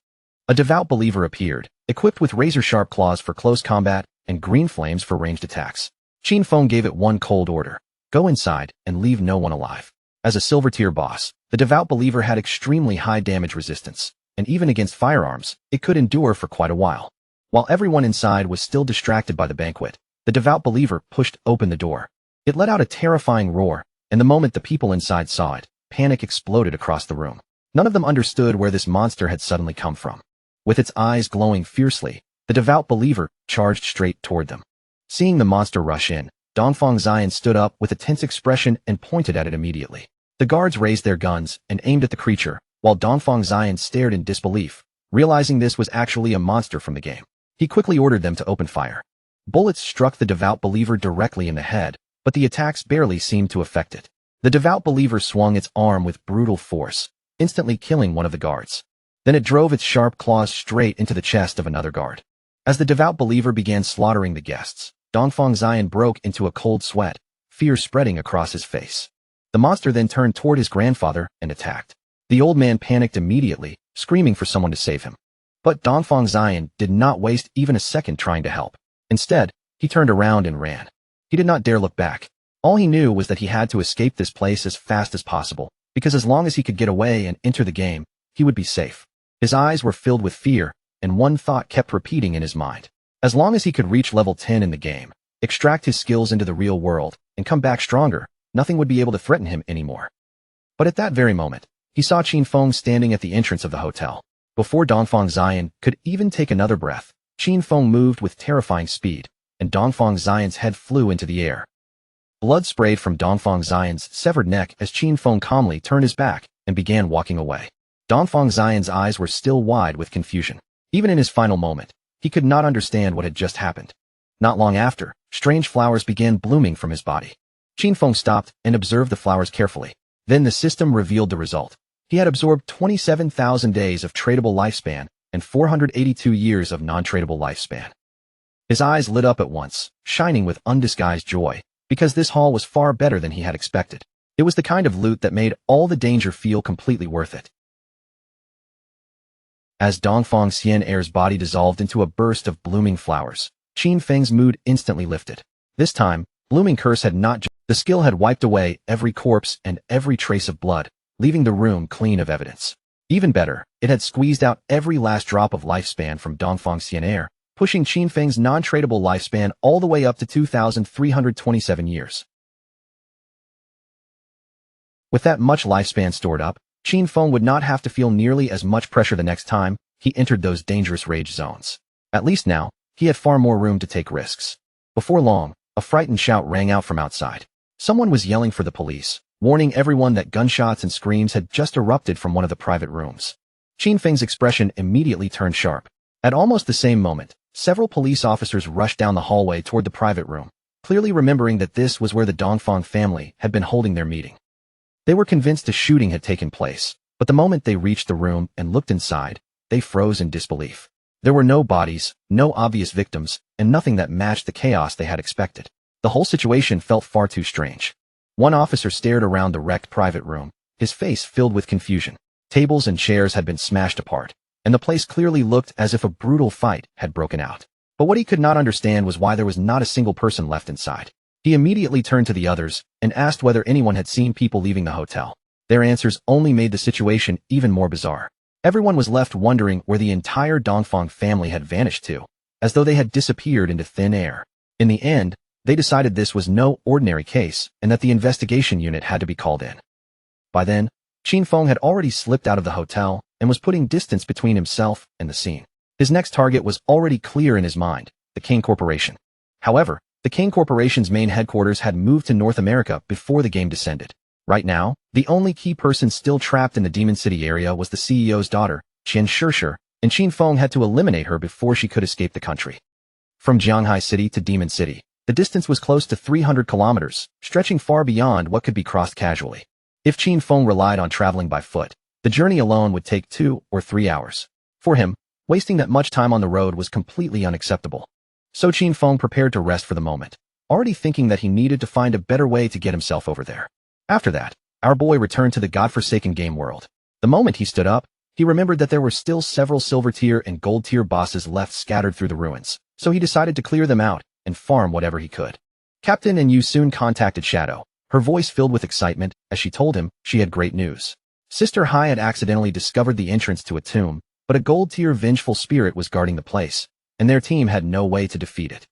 A devout believer appeared, equipped with razor-sharp claws for close combat and green flames for ranged attacks. Qin Feng gave it one cold order: go inside and leave no one alive. As a silver-tier boss, the devout believer had extremely high damage resistance, and even against firearms, it could endure for quite a while. While everyone inside was still distracted by the banquet, the devout believer pushed open the door. It let out a terrifying roar, and the moment the people inside saw it, panic exploded across the room. None of them understood where this monster had suddenly come from. With its eyes glowing fiercely, the devout believer charged straight toward them. Seeing the monster rush in, Dongfang Xian stood up with a tense expression and pointed at it immediately. The guards raised their guns and aimed at the creature, while Dongfang Xian stared in disbelief, realizing this was actually a monster from the game. He quickly ordered them to open fire. Bullets struck the devout believer directly in the head, but the attacks barely seemed to affect it. The devout believer swung its arm with brutal force, instantly killing one of the guards. Then it drove its sharp claws straight into the chest of another guard. As the devout believer began slaughtering the guests, Dongfang Xian broke into a cold sweat, fear spreading across his face. The monster then turned toward his grandfather and attacked. The old man panicked immediately, screaming for someone to save him. But Dongfang Xian did not waste even a second trying to help. Instead, he turned around and ran. He did not dare look back. All he knew was that he had to escape this place as fast as possible, because as long as he could get away and enter the game, he would be safe. His eyes were filled with fear, and one thought kept repeating in his mind. As long as he could reach level 10 in the game, extract his skills into the real world, and come back stronger, nothing would be able to threaten him anymore. But at that very moment, he saw Qin Feng standing at the entrance of the hotel. Before Dongfang Xian could even take another breath, Qin Feng moved with terrifying speed, and Dongfang Xian's head flew into the air. Blood sprayed from Dongfang Xian's severed neck as Qin Feng calmly turned his back and began walking away. Dongfang Xian's eyes were still wide with confusion. Even in his final moment, he could not understand what had just happened. Not long after, strange flowers began blooming from his body. Qin Feng stopped and observed the flowers carefully. Then the system revealed the result. He had absorbed 27,000 days of tradable lifespan and 482 years of non-tradable lifespan. His eyes lit up at once, shining with undisguised joy, because this haul was far better than he had expected. It was the kind of loot that made all the danger feel completely worth it. As Dongfang Xian'er's body dissolved into a burst of blooming flowers, Qin Feng's mood instantly lifted. This time, Blooming Curse had not just— the skill had wiped away every corpse and every trace of blood, leaving the room clean of evidence. Even better, it had squeezed out every last drop of lifespan from Dongfang Xian'er, pushing Qin Feng's non-tradable lifespan all the way up to 2,327 years. With that much lifespan stored up, Qin Feng would not have to feel nearly as much pressure the next time he entered those dangerous rage zones. At least now, he had far more room to take risks. Before long, a frightened shout rang out from outside. Someone was yelling for the police, warning everyone that gunshots and screams had just erupted from one of the private rooms. Qin Feng's expression immediately turned sharp. At almost the same moment, several police officers rushed down the hallway toward the private room, clearly remembering that this was where the Dongfang family had been holding their meeting. They were convinced a shooting had taken place, but the moment they reached the room and looked inside, they froze in disbelief. There were no bodies, no obvious victims, and nothing that matched the chaos they had expected. The whole situation felt far too strange. One officer stared around the wrecked private room, his face filled with confusion. Tables and chairs had been smashed apart, and the place clearly looked as if a brutal fight had broken out. But what he could not understand was why there was not a single person left inside. He immediately turned to the others and asked whether anyone had seen people leaving the hotel. Their answers only made the situation even more bizarre. Everyone was left wondering where the entire Dongfang family had vanished to, as though they had disappeared into thin air. In the end, they decided this was no ordinary case and that the investigation unit had to be called in. By then, Qin Feng had already slipped out of the hotel and was putting distance between himself and the scene. His next target was already clear in his mind, the Kane Corporation. However, the Kane Corporation's main headquarters had moved to North America before the game descended. Right now, the only key person still trapped in the Demon City area was the CEO's daughter, Qian Shishir, and Qin Feng had to eliminate her before she could escape the country. From Jianghai City to Demon City, the distance was close to 300 kilometers, stretching far beyond what could be crossed casually. If Qin Feng relied on traveling by foot, the journey alone would take 2 or 3 hours. For him, wasting that much time on the road was completely unacceptable. So Qin Feng prepared to rest for the moment, already thinking that he needed to find a better way to get himself over there. After that, our boy returned to the godforsaken game world. The moment he stood up, he remembered that there were still several silver tier and gold tier bosses left scattered through the ruins, so he decided to clear them out and farm whatever he could. Captain and Yu soon contacted Shadow, her voice filled with excitement as she told him she had great news. Sister Hai had accidentally discovered the entrance to a tomb, but a gold tier vengeful spirit was guarding the place, and their team had no way to defeat it.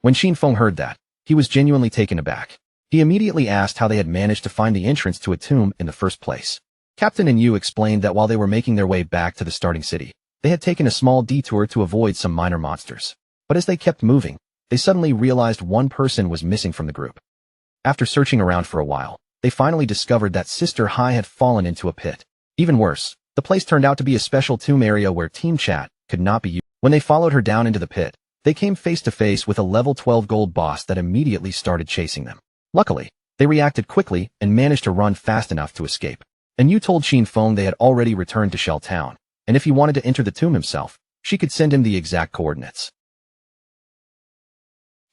When Qin Feng heard that, he was genuinely taken aback. He immediately asked how they had managed to find the entrance to a tomb in the first place. Captain and Yu explained that while they were making their way back to the starting city, they had taken a small detour to avoid some minor monsters. But as they kept moving, they suddenly realized one person was missing from the group. After searching around for a while, they finally discovered that Sister Hai had fallen into a pit. Even worse, the place turned out to be a special tomb area where team chat could not be used. When they followed her down into the pit, they came face to face with a level 12 gold boss that immediately started chasing them. Luckily, they reacted quickly and managed to run fast enough to escape. And Yu told Qin Feng they had already returned to Shell Town, and if he wanted to enter the tomb himself, she could send him the exact coordinates.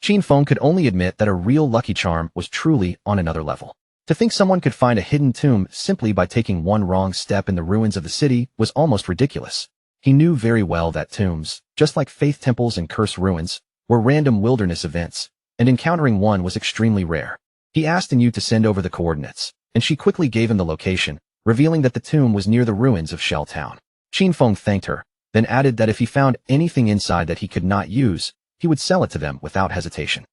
Qin Feng could only admit that a real lucky charm was truly on another level. To think someone could find a hidden tomb simply by taking one wrong step in the ruins of the city was almost ridiculous. He knew very well that tombs, just like faith temples and cursed ruins, were random wilderness events, and encountering one was extremely rare. He asked Yu to send over the coordinates, and she quickly gave him the location, revealing that the tomb was near the ruins of Shell Town. Qin Feng thanked her, then added that if he found anything inside that he could not use, he would sell it to them without hesitation.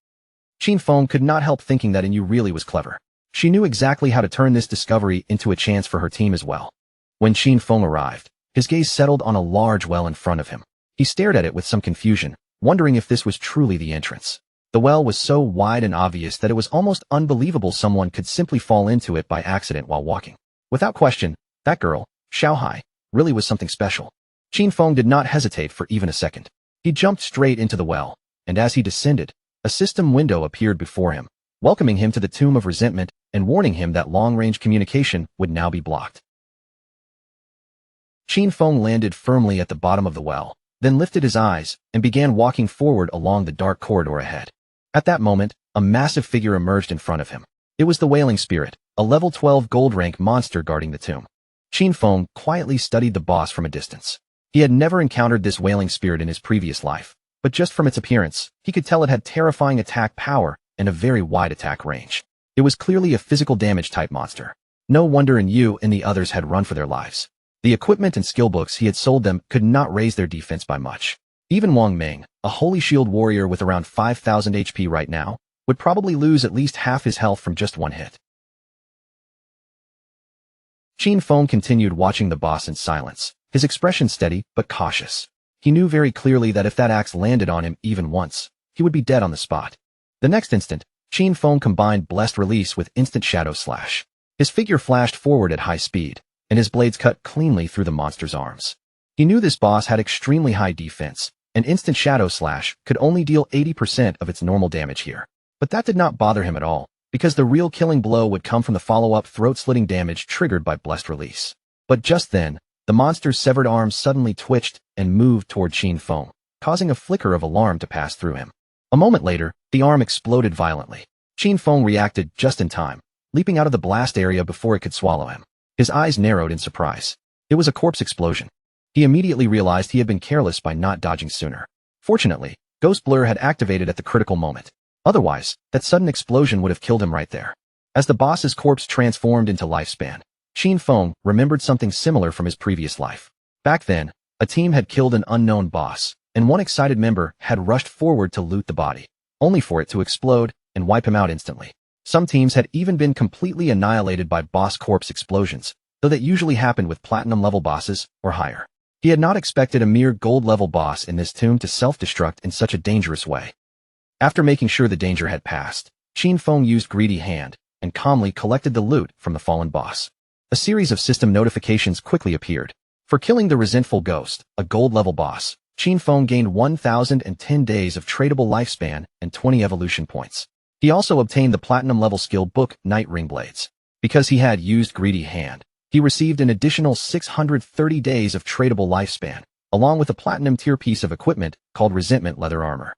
Qin Feng could not help thinking that Yu really was clever. She knew exactly how to turn this discovery into a chance for her team as well. When Qin Feng arrived, his gaze settled on a large well in front of him. He stared at it with some confusion, wondering if this was truly the entrance. The well was so wide and obvious that it was almost unbelievable someone could simply fall into it by accident while walking. Without question, that girl, Xiao Hai, really was something special. Qin Feng did not hesitate for even a second. He jumped straight into the well, and as he descended, a system window appeared before him, welcoming him to the Tomb of Resentment and warning him that long-range communication would now be blocked. Qin Feng landed firmly at the bottom of the well, then lifted his eyes and began walking forward along the dark corridor ahead. At that moment, a massive figure emerged in front of him. It was the Wailing Spirit, a level 12 gold rank monster guarding the tomb. Qin Feng quietly studied the boss from a distance. He had never encountered this Wailing Spirit in his previous life, but just from its appearance, he could tell it had terrifying attack power and a very wide attack range. It was clearly a physical damage type monster. No wonder Yu and the others had run for their lives. The equipment and skill books he had sold them could not raise their defense by much. Even Wang Ming, a Holy Shield warrior with around 5,000 HP right now, would probably lose at least half his health from just one hit. Qin Feng continued watching the boss in silence, his expression steady but cautious. He knew very clearly that if that axe landed on him even once, he would be dead on the spot. The next instant, Qin Feng combined Blessed Release with instant Shadow Slash. His figure flashed forward at high speed, and his blades cut cleanly through the monster's arms. He knew this boss had extremely high defense, and instant Shadow Slash could only deal 80% of its normal damage here. But that did not bother him at all, because the real killing blow would come from the follow-up throat-slitting damage triggered by Blessed Release. But just then, the monster's severed arms suddenly twitched and moved toward Qin Feng, causing a flicker of alarm to pass through him. A moment later, the arm exploded violently. Qin Feng reacted just in time, leaping out of the blast area before it could swallow him. His eyes narrowed in surprise. It was a corpse explosion. He immediately realized he had been careless by not dodging sooner. Fortunately, Ghost Blur had activated at the critical moment. Otherwise, that sudden explosion would have killed him right there. As the boss's corpse transformed into Lifespan, Qin Feng remembered something similar from his previous life. Back then, a team had killed an unknown boss, and one excited member had rushed forward to loot the body, only for it to explode and wipe him out instantly. Some teams had even been completely annihilated by boss corpse explosions, though that usually happened with platinum-level bosses or higher. He had not expected a mere gold-level boss in this tomb to self-destruct in such a dangerous way. After making sure the danger had passed, Qin Feng used Greedy Hand and calmly collected the loot from the fallen boss. A series of system notifications quickly appeared. For killing the resentful ghost, a gold-level boss, Qin Feng gained 1,010 days of tradable lifespan and 20 evolution points. He also obtained the platinum-level skill book Night Ring Blades. Because he had used Greedy Hand, he received an additional 630 days of tradable lifespan, along with a platinum tier piece of equipment called Resentment Leather Armor.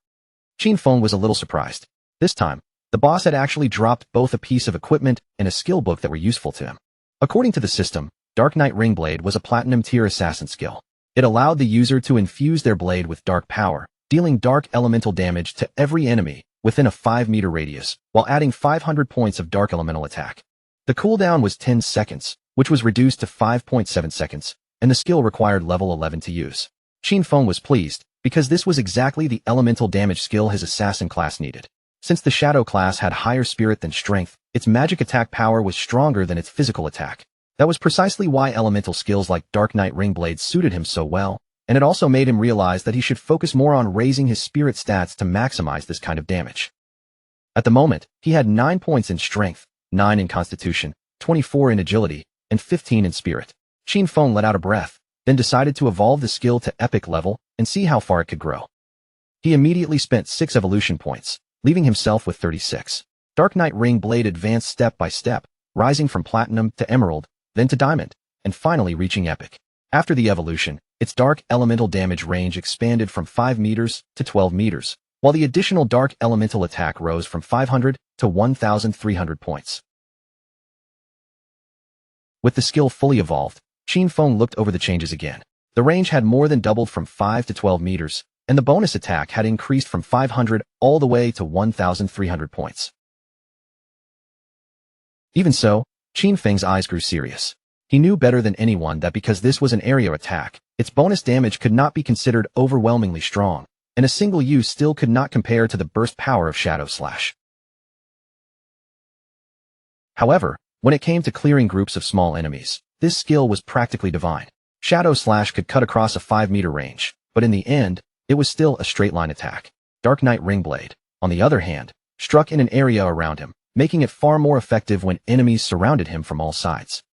Qin Feng was a little surprised. This time, the boss had actually dropped both a piece of equipment and a skill book that were useful to him. According to the system, Dark Knight Ring Blade was a platinum tier assassin skill. It allowed the user to infuse their blade with dark power, dealing dark elemental damage to every enemy within a 5-meter radius, while adding 500 points of dark elemental attack. The cooldown was 10 seconds, which was reduced to 5.7 seconds, and the skill required level 11 to use. Qin Feng was pleased, because this was exactly the elemental damage skill his assassin class needed. Since the Shadow class had higher spirit than strength, its magic attack power was stronger than its physical attack. That was precisely why elemental skills like Dark Knight Ring Blade suited him so well, and it also made him realize that he should focus more on raising his spirit stats to maximize this kind of damage. At the moment, he had 9 points in strength, 9 in constitution, 24 in agility, and 15 in spirit. Qin Feng let out a breath, then decided to evolve the skill to epic level and see how far it could grow. He immediately spent 6 evolution points, leaving himself with 36. Dark Knight Ring Blade advanced step by step, rising from platinum to emerald, then to diamond, and finally reaching epic. After the evolution, its dark elemental damage range expanded from 5 meters to 12 meters, while the additional dark elemental attack rose from 500 to 1,300 points. With the skill fully evolved, Qin Feng looked over the changes again. The range had more than doubled from 5 to 12 meters, and the bonus attack had increased from 500 all the way to 1,300 points. Even so, Qin Feng's eyes grew serious. He knew better than anyone that because this was an area attack, its bonus damage could not be considered overwhelmingly strong, and a single use still could not compare to the burst power of Shadow Slash. However, when it came to clearing groups of small enemies, this skill was practically divine. Shadow Slash could cut across a 5-meter range, but in the end, it was still a straight-line attack. Dark Knight Ring Blade, on the other hand, struck in an area around him, making it far more effective when enemies surrounded him from all sides.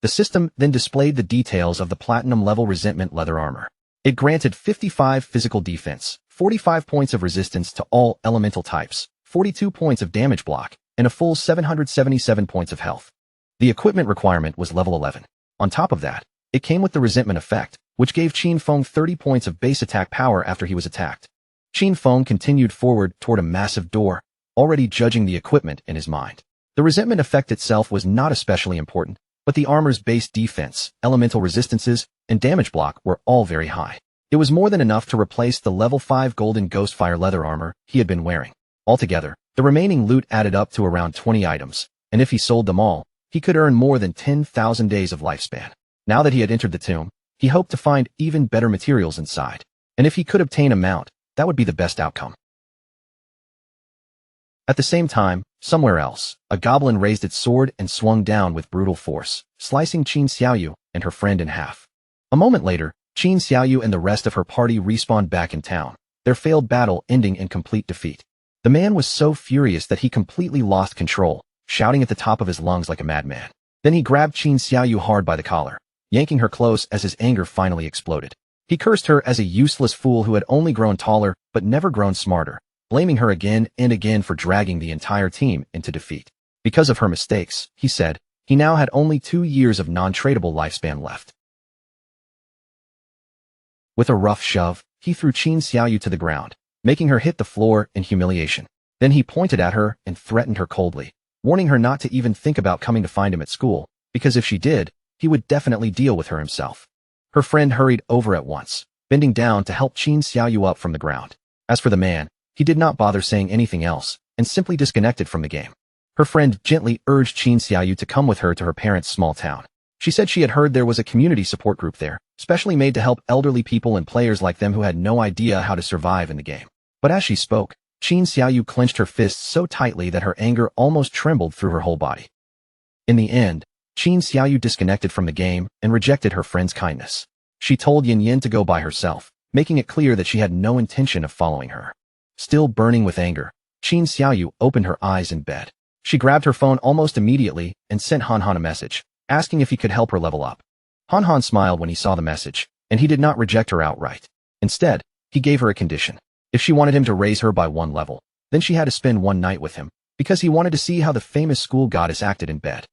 The system then displayed the details of the platinum-level Resentment Leather Armor. It granted 55 physical defense, 45 points of resistance to all elemental types, 42 points of damage block, and a full 777 points of health. The equipment requirement was level 11. On top of that, it came with the Resentment effect, which gave Qin Feng 30 points of base attack power after he was attacked. Qin Feng continued forward toward a massive door, already judging the equipment in his mind. The Resentment effect itself was not especially important, but the armor's base defense, elemental resistances, and damage block were all very high. It was more than enough to replace the level 5 golden Ghostfire leather armor he had been wearing. Altogether, the remaining loot added up to around 20 items, and if he sold them all, he could earn more than 10,000 days of lifespan. Now that he had entered the tomb, he hoped to find even better materials inside, and if he could obtain a mount, that would be the best outcome. At the same time, Somewhere else, a goblin raised its sword and swung down with brutal force, slicing Qin Xiaoyu and her friend in half. A moment later, Qin Xiaoyu and the rest of her party respawned back in town, their failed battle ending in complete defeat. The man was so furious that he completely lost control, shouting at the top of his lungs like a madman. Then he grabbed Qin Xiaoyu hard by the collar, yanking her close as his anger finally exploded. He cursed her as a useless fool who had only grown taller but never grown smarter, blaming her again and again for dragging the entire team into defeat. Because of her mistakes, he said, he now had only 2 years of non-tradable lifespan left. With a rough shove, he threw Qin Xiaoyu to the ground, making her hit the floor in humiliation. Then he pointed at her and threatened her coldly, warning her not to even think about coming to find him at school, because if she did, he would definitely deal with her himself. Her friend hurried over at once, bending down to help Qin Xiaoyu up from the ground. As for the man, he did not bother saying anything else, and simply disconnected from the game. Her friend gently urged Qin Xiaoyu to come with her to her parents' small town. She said she had heard there was a community support group there, specially made to help elderly people and players like them who had no idea how to survive in the game. But as she spoke, Qin Xiaoyu clenched her fists so tightly that her anger almost trembled through her whole body. In the end, Qin Xiaoyu disconnected from the game and rejected her friend's kindness. She told Yin Yin to go by herself, making it clear that she had no intention of following her. Still burning with anger, Qin Xiaoyu opened her eyes in bed. She grabbed her phone almost immediately and sent Han Han a message, asking if he could help her level up. Han Han smiled when he saw the message, and he did not reject her outright. Instead, he gave her a condition. If she wanted him to raise her by 1 level, then she had to spend 1 night with him, because he wanted to see how the famous school goddess acted in bed.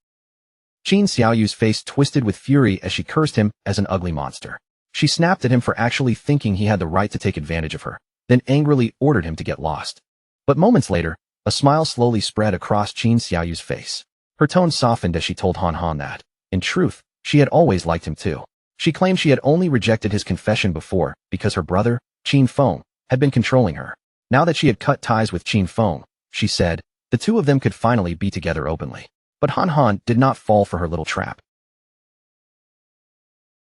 Qin Xiaoyu's face twisted with fury as she cursed him as an ugly monster. She snapped at him for actually thinking he had the right to take advantage of her, then angrily ordered him to get lost. But moments later, a smile slowly spread across Qin Xiaoyu's face. Her tone softened as she told Han Han that, in truth, she had always liked him too. She claimed she had only rejected his confession before because her brother, Qin Feng, had been controlling her. Now that she had cut ties with Qin Feng, she said, the two of them could finally be together openly. But Han Han did not fall for her little trap.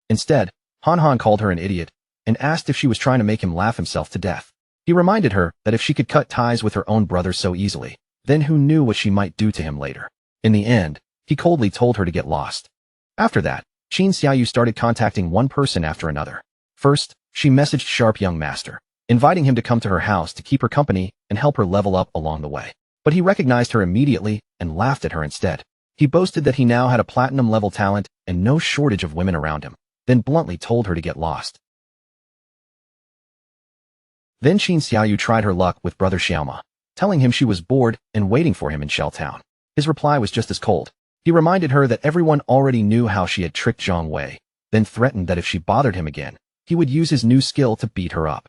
Instead, Han Han called her an idiot and asked if she was trying to make him laugh himself to death. He reminded her that if she could cut ties with her own brother so easily, then who knew what she might do to him later. In the end, he coldly told her to get lost. After that, Qin Xiaoyu started contacting one person after another. First, she messaged Sharp Young Master, inviting him to come to her house to keep her company and help her level up along the way. But he recognized her immediately and laughed at her instead. He boasted that he now had a platinum-level talent and no shortage of women around him, then bluntly told her to get lost. Then Qin Xiaoyu tried her luck with brother Xiaoma, telling him she was bored and waiting for him in Shell Town. His reply was just as cold. He reminded her that everyone already knew how she had tricked Zhang Wei, then threatened that if she bothered him again, he would use his new skill to beat her up.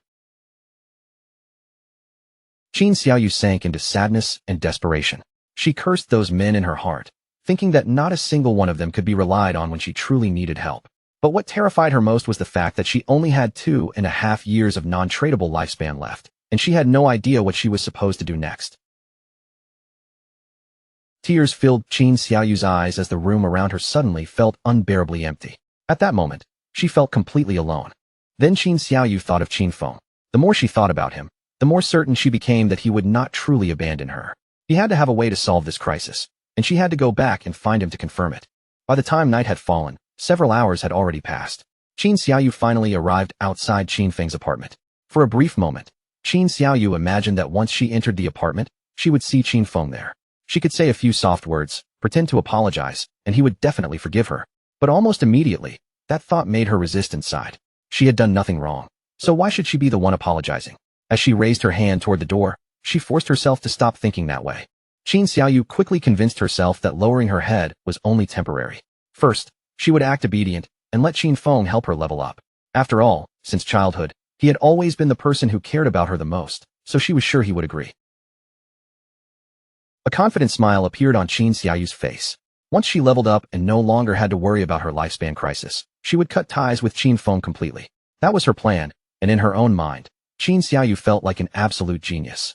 Qin Xiaoyu sank into sadness and desperation. She cursed those men in her heart, thinking that not a single one of them could be relied on when she truly needed help. But what terrified her most was the fact that she only had 2.5 years of non-tradable lifespan left, and she had no idea what she was supposed to do next. Tears filled Qin Xiaoyu's eyes as the room around her suddenly felt unbearably empty. At that moment, she felt completely alone. Then Qin Xiaoyu thought of Qin Feng. The more she thought about him, the more certain she became that he would not truly abandon her. He had to have a way to solve this crisis, and she had to go back and find him to confirm it. By the time night had fallen, several hours had already passed. Qin Xiaoyu finally arrived outside Qin Feng's apartment. For a brief moment, Qin Xiaoyu imagined that once she entered the apartment, she would see Qin Feng there. She could say a few soft words, pretend to apologize, and he would definitely forgive her. But almost immediately, that thought made her resist inside. She had done nothing wrong, so why should she be the one apologizing? As she raised her hand toward the door, she forced herself to stop thinking that way. Qin Xiaoyu quickly convinced herself that lowering her head was only temporary. First, she would act obedient and let Qin Feng help her level up. After all, since childhood, he had always been the person who cared about her the most, so she was sure he would agree. A confident smile appeared on Qin Xiaoyu's face. Once she leveled up and no longer had to worry about her lifespan crisis, she would cut ties with Qin Feng completely. That was her plan, and in her own mind, Qin Xiaoyu felt like an absolute genius.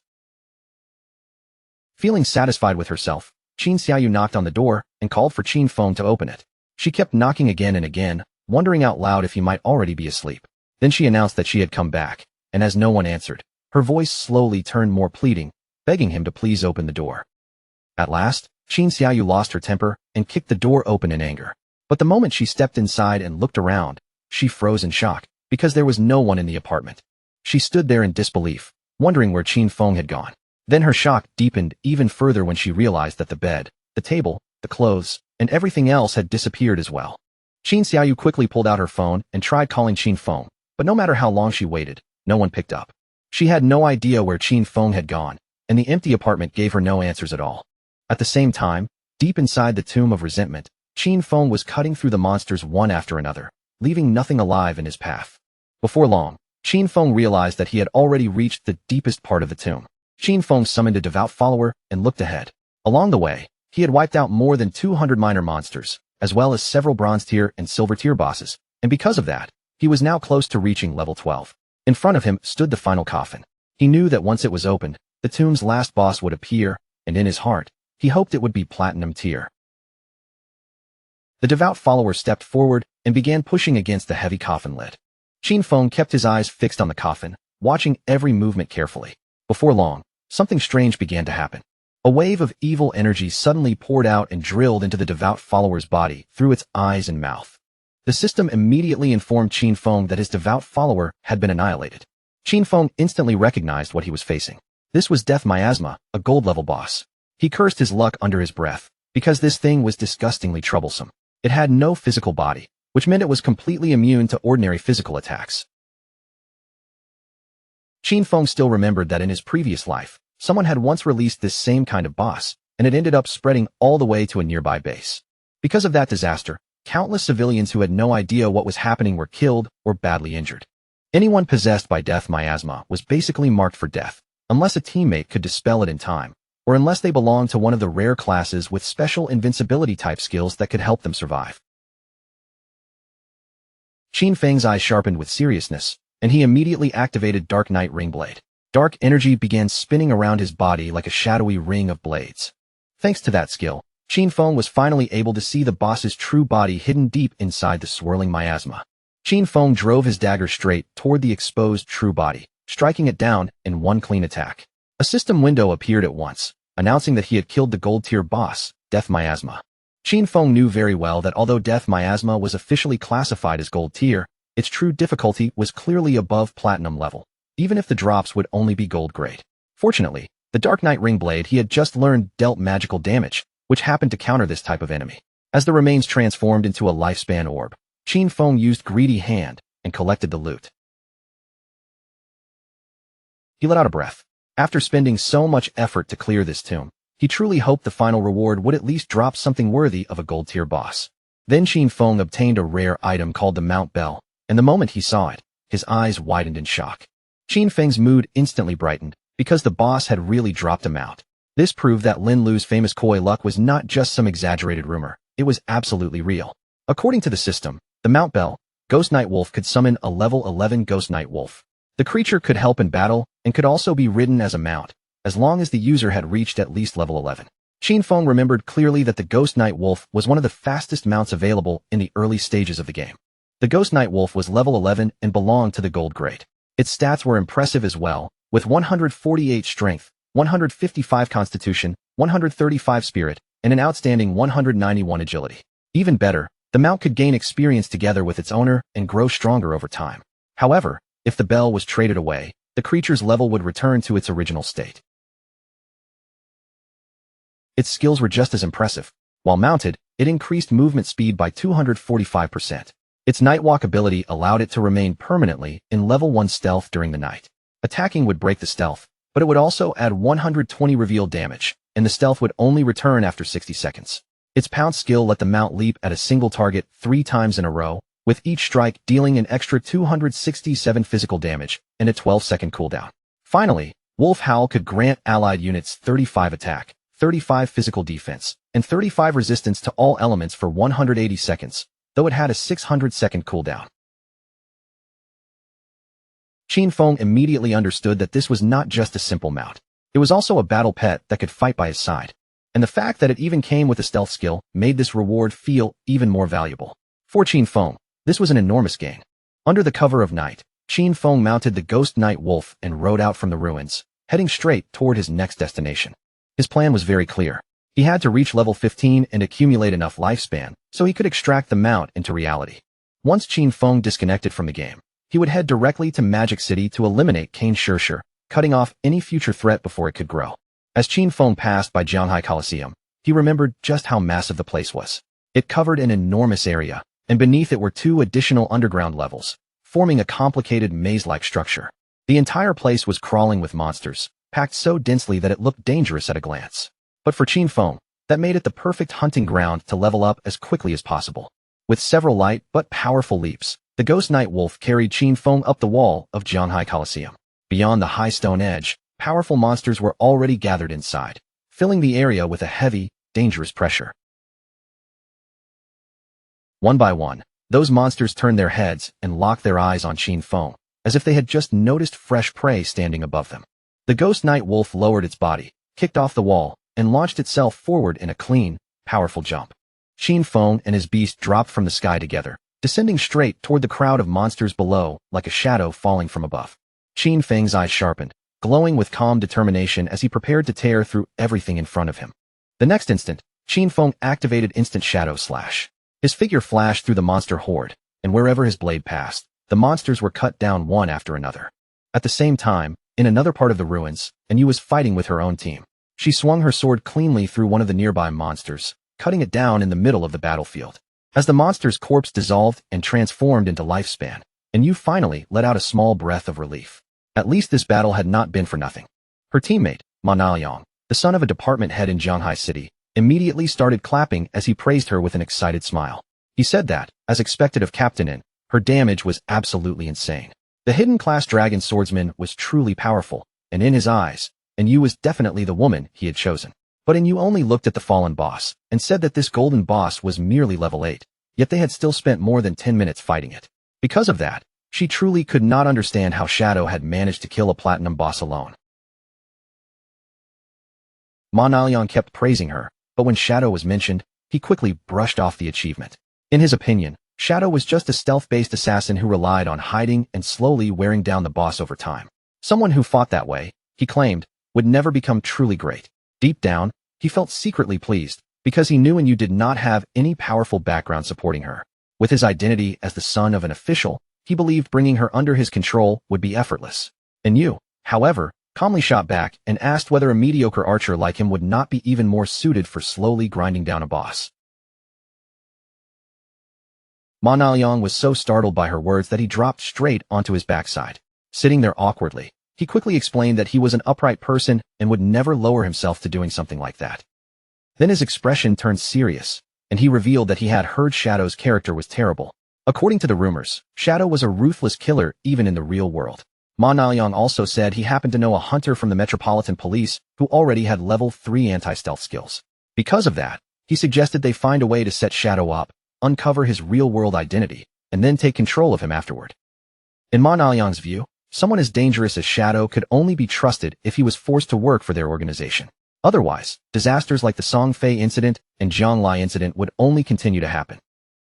Feeling satisfied with herself, Qin Xiaoyu knocked on the door and called for Qin Feng to open it. She kept knocking again and again, wondering out loud if he might already be asleep. Then she announced that she had come back, and as no one answered, her voice slowly turned more pleading, begging him to please open the door. At last, Qin Xiaoyu lost her temper and kicked the door open in anger. But the moment she stepped inside and looked around, she froze in shock, because there was no one in the apartment. She stood there in disbelief, wondering where Qin Feng had gone. Then her shock deepened even further when she realized that the bed, the table, the clothes, and everything else had disappeared as well. Qin Xiaoyu quickly pulled out her phone and tried calling Qin Feng, but no matter how long she waited, no one picked up. She had no idea where Qin Feng had gone, and the empty apartment gave her no answers at all. At the same time, deep inside the tomb of resentment, Qin Feng was cutting through the monsters one after another, leaving nothing alive in his path. Before long, Qin Feng realized that he had already reached the deepest part of the tomb. Qin Feng summoned a devout follower and looked ahead. Along the way, he had wiped out more than 200 minor monsters, as well as several bronze tier and silver tier bosses, and because of that, he was now close to reaching level 12. In front of him stood the final coffin. He knew that once it was opened, the tomb's last boss would appear, and in his heart, he hoped it would be platinum tier. The devout follower stepped forward and began pushing against the heavy coffin lid. Qin Feng kept his eyes fixed on the coffin, watching every movement carefully. Before long, something strange began to happen. A wave of evil energy suddenly poured out and drilled into the devout follower's body through its eyes and mouth. The system immediately informed Qin Feng that his devout follower had been annihilated. Qin Feng instantly recognized what he was facing. This was Death Miasma, a gold-level boss. He cursed his luck under his breath, because this thing was disgustingly troublesome. It had no physical body, which meant it was completely immune to ordinary physical attacks. Qin Feng still remembered that in his previous life, someone had once released this same kind of boss, and it ended up spreading all the way to a nearby base. Because of that disaster, countless civilians who had no idea what was happening were killed or badly injured. Anyone possessed by Death Miasma was basically marked for death, unless a teammate could dispel it in time, or unless they belonged to one of the rare classes with special invincibility type skills that could help them survive. Qin Feng's eyes sharpened with seriousness, and he immediately activated Dark Knight Ring Blade. Dark energy began spinning around his body like a shadowy ring of blades. Thanks to that skill, Qin Feng was finally able to see the boss's true body hidden deep inside the swirling miasma. Qin Feng drove his dagger straight toward the exposed true body, striking it down in one clean attack. A system window appeared at once, announcing that he had killed the gold-tier boss, Death Miasma. Qin Feng knew very well that although Death Miasma was officially classified as gold tier, its true difficulty was clearly above platinum level, even if the drops would only be gold grade. Fortunately, the Dark Knight Ring Blade he had just learned dealt magical damage, which happened to counter this type of enemy. As the remains transformed into a lifespan orb, Qin Feng used Greedy Hand and collected the loot. He let out a breath. After spending so much effort to clear this tomb, he truly hoped the final reward would at least drop something worthy of a gold-tier boss. Then Qin Feng obtained a rare item called the Mount Bell, and the moment he saw it, his eyes widened in shock. Qin Feng's mood instantly brightened, because the boss had really dropped a mount. This proved that Lin Lu's famous koi luck was not just some exaggerated rumor, it was absolutely real. According to the system, the Mount Bell, Ghost Night Wolf could summon a level 11 Ghost Night Wolf. The creature could help in battle, and could also be ridden as a mount, as long as the user had reached at least level 11. Qin Feng remembered clearly that the Ghost Night Wolf was one of the fastest mounts available in the early stages of the game. The Ghost Night Wolf was level 11 and belonged to the gold grade. Its stats were impressive as well, with 148 strength, 155 constitution, 135 spirit, and an outstanding 191 agility. Even better, the mount could gain experience together with its owner and grow stronger over time. However, if the bell was traded away, the creature's level would return to its original state. Its skills were just as impressive. While mounted, it increased movement speed by 245%. Its Nightwalk ability allowed it to remain permanently in level 1 stealth during the night. Attacking would break the stealth, but it would also add 120 reveal damage, and the stealth would only return after 60 seconds. Its pounce skill let the mount leap at a single target 3 times in a row, with each strike dealing an extra 267 physical damage and a 12-second cooldown. Finally, Wolf Howl could grant allied units 35 attack, 35 physical defense, and 35 resistance to all elements for 180 seconds, though it had a 600-second cooldown. Qin Feng immediately understood that this was not just a simple mount. It was also a battle pet that could fight by his side. And the fact that it even came with a stealth skill made this reward feel even more valuable. For Qin Feng, this was an enormous gain. Under the cover of night, Qin Feng mounted the Ghost Night Wolf and rode out from the ruins, heading straight toward his next destination. His plan was very clear. He had to reach level 15 and accumulate enough lifespan so he could extract the mount into reality. Once Qin Feng disconnected from the game, he would head directly to Magic City to eliminate Kane Shirshir, cutting off any future threat before it could grow. As Qin Feng passed by Jianghai Coliseum, he remembered just how massive the place was. It covered an enormous area, and beneath it were 2 additional underground levels, forming a complicated maze-like structure. The entire place was crawling with monsters, packed so densely that it looked dangerous at a glance. But for Qin Feng, that made it the perfect hunting ground to level up as quickly as possible. With several light but powerful leaps, the Ghost Night Wolf carried Qin Feng up the wall of Jianghai Coliseum. Beyond the high stone edge, powerful monsters were already gathered inside, filling the area with a heavy, dangerous pressure. One by one, those monsters turned their heads and locked their eyes on Qin Feng, as if they had just noticed fresh prey standing above them. The Ghost Night Wolf lowered its body, kicked off the wall, and launched itself forward in a clean, powerful jump. Qin Feng and his beast dropped from the sky together, descending straight toward the crowd of monsters below like a shadow falling from above. Qin Feng's eyes sharpened, glowing with calm determination as he prepared to tear through everything in front of him. The next instant, Qin Feng activated Instant Shadow Slash. His figure flashed through the monster horde, and wherever his blade passed, the monsters were cut down one after another. At the same time, in another part of the ruins, Yu was fighting with her own team. She swung her sword cleanly through one of the nearby monsters, cutting it down in the middle of the battlefield. As the monster's corpse dissolved and transformed into lifespan, Yu finally let out a small breath of relief. At least this battle had not been for nothing. Her teammate, Ma Naoyang, the son of a department head in Jianghai City, immediately started clapping as he praised her with an excited smile. He said that, as expected of Captain Yin, her damage was absolutely insane. The hidden class dragon swordsman was truly powerful, and in his eyes, Yu was definitely the woman he had chosen. But Yu only looked at the fallen boss and said that this golden boss was merely level 8, yet they had still spent more than 10 minutes fighting it. Because of that, she truly could not understand how Shadow had managed to kill a platinum boss alone. Ma Naoyang kept praising her, but when Shadow was mentioned, he quickly brushed off the achievement. In his opinion, Shadow was just a stealth-based assassin who relied on hiding and slowly wearing down the boss over time. Someone who fought that way, he claimed, would never become truly great. Deep down, he felt secretly pleased, because he knew Yu did not have any powerful background supporting her. With his identity as the son of an official, he believed bringing her under his control would be effortless. Yu, however, calmly shot back and asked whether a mediocre archer like him would not be even more suited for slowly grinding down a boss. Ma Naoyang was so startled by her words that he dropped straight onto his backside. Sitting there awkwardly, he quickly explained that he was an upright person and would never lower himself to doing something like that. Then his expression turned serious, and he revealed that he had heard Shadow's character was terrible. According to the rumors, Shadow was a ruthless killer even in the real world. Ma Naoyang also said he happened to know a hunter from the Metropolitan Police who already had level 3 anti-stealth skills. Because of that, he suggested they find a way to set Shadow up, uncover his real-world identity, and then take control of him afterward. In Ma Naoyang's view, someone as dangerous as Shadow could only be trusted if he was forced to work for their organization. Otherwise, disasters like the Song Fei incident and Jiang Lai incident would only continue to happen.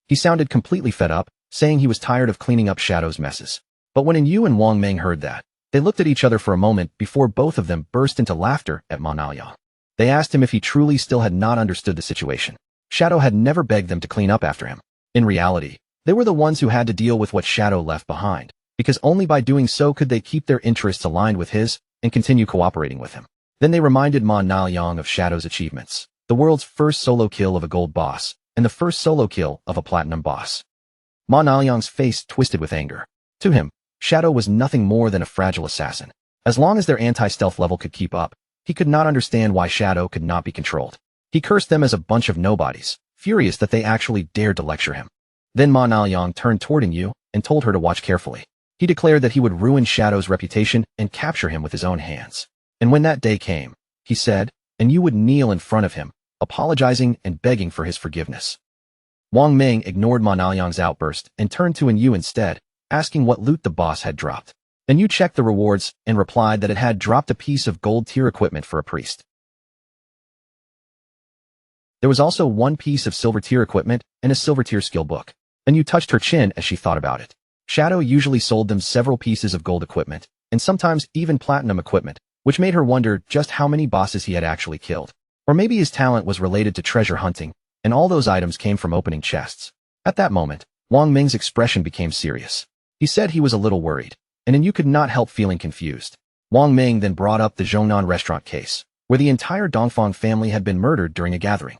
He sounded completely fed up, saying he was tired of cleaning up Shadow's messes. But when Yu and Wang Meng heard that, they looked at each other for a moment before both of them burst into laughter at Ma Naoyang. They asked him if he truly still had not understood the situation. Shadow had never begged them to clean up after him. In reality, they were the ones who had to deal with what Shadow left behind, because only by doing so could they keep their interests aligned with his and continue cooperating with him. Then they reminded Ma Naoyang of Shadow's achievements, the world's first solo kill of a gold boss, and the first solo kill of a platinum boss. Ma Naoyang's face twisted with anger. To him, Shadow was nothing more than a fragile assassin. As long as their anti-stealth level could keep up, he could not understand why Shadow could not be controlled. He cursed them as a bunch of nobodies, furious that they actually dared to lecture him. Then Ma Naoyang turned toward Yu and told her to watch carefully. He declared that he would ruin Shadow's reputation and capture him with his own hands. And when that day came, he said, and Yu would kneel in front of him, apologizing and begging for his forgiveness. Wang Meng ignored Ma Naoyang's outburst and turned to Yu instead, asking what loot the boss had dropped. Yu checked the rewards and replied that it had dropped a piece of gold tier equipment for a priest. There was also one piece of silver tier equipment and a silver tier skill book. Yu touched her chin as she thought about it. Shadow usually sold them several pieces of gold equipment, and sometimes even platinum equipment, which made her wonder just how many bosses he had actually killed. Or maybe his talent was related to treasure hunting, and all those items came from opening chests. At that moment, Wang Ming's expression became serious. He said he was a little worried, and then you could not help feeling confused. Wang Ming then brought up the Zhongnan restaurant case, where the entire Dongfang family had been murdered during a gathering.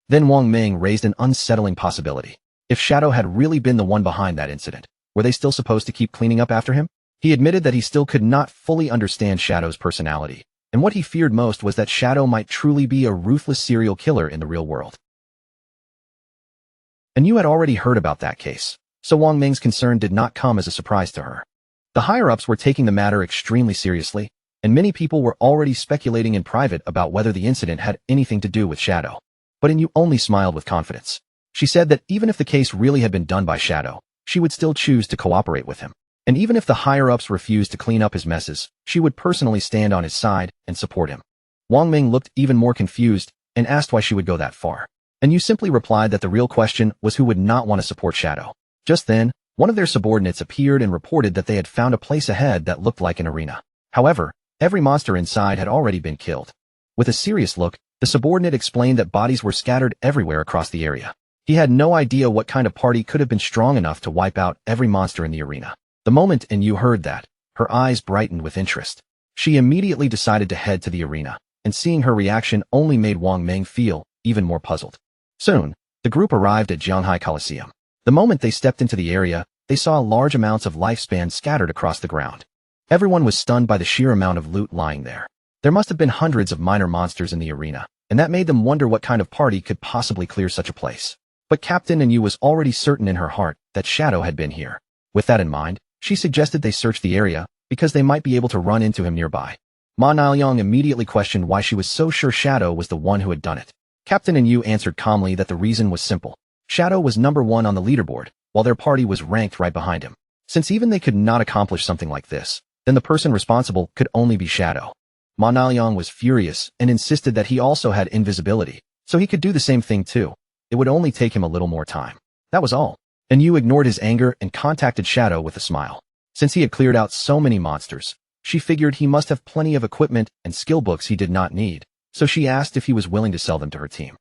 Then Wang Ming raised an unsettling possibility. If Shadow had really been the one behind that incident, were they still supposed to keep cleaning up after him? He admitted that he still could not fully understand Shadow's personality, and what he feared most was that Shadow might truly be a ruthless serial killer in the real world. And you had already heard about that case, so Wang Ming's concern did not come as a surprise to her. The higher-ups were taking the matter extremely seriously, and many people were already speculating in private about whether the incident had anything to do with Shadow. But Yu only smiled with confidence. She said that even if the case really had been done by Shadow, she would still choose to cooperate with him. And even if the higher-ups refused to clean up his messes, she would personally stand on his side and support him. Wang Ming looked even more confused and asked why she would go that far. And Yu simply replied that the real question was who would not want to support Shadow. Just then, one of their subordinates appeared and reported that they had found a place ahead that looked like an arena. However, every monster inside had already been killed. With a serious look, the subordinate explained that bodies were scattered everywhere across the area. He had no idea what kind of party could have been strong enough to wipe out every monster in the arena. The moment Yu heard that, her eyes brightened with interest. She immediately decided to head to the arena, and seeing her reaction only made Wang Ming feel even more puzzled. Soon, the group arrived at Jianghai Coliseum. The moment they stepped into the area, they saw large amounts of lifespan scattered across the ground. Everyone was stunned by the sheer amount of loot lying there. There must have been hundreds of minor monsters in the arena, and that made them wonder what kind of party could possibly clear such a place. But Captain Yu was already certain in her heart that Shadow had been here. With that in mind, she suggested they search the area, because they might be able to run into him nearby. Ma Niaoyang immediately questioned why she was so sure Shadow was the one who had done it. Captain Yu answered calmly that the reason was simple. Shadow was number 1 on the leaderboard, while their party was ranked right behind him. Since even they could not accomplish something like this, then the person responsible could only be Shadow. Ma Niaoyang was furious and insisted that he also had invisibility, so he could do the same thing too. It would only take him a little more time. That was all. And Yu ignored his anger and contacted Shadow with a smile. Since he had cleared out so many monsters, she figured he must have plenty of equipment and skill books he did not need, so she asked if he was willing to sell them to her team.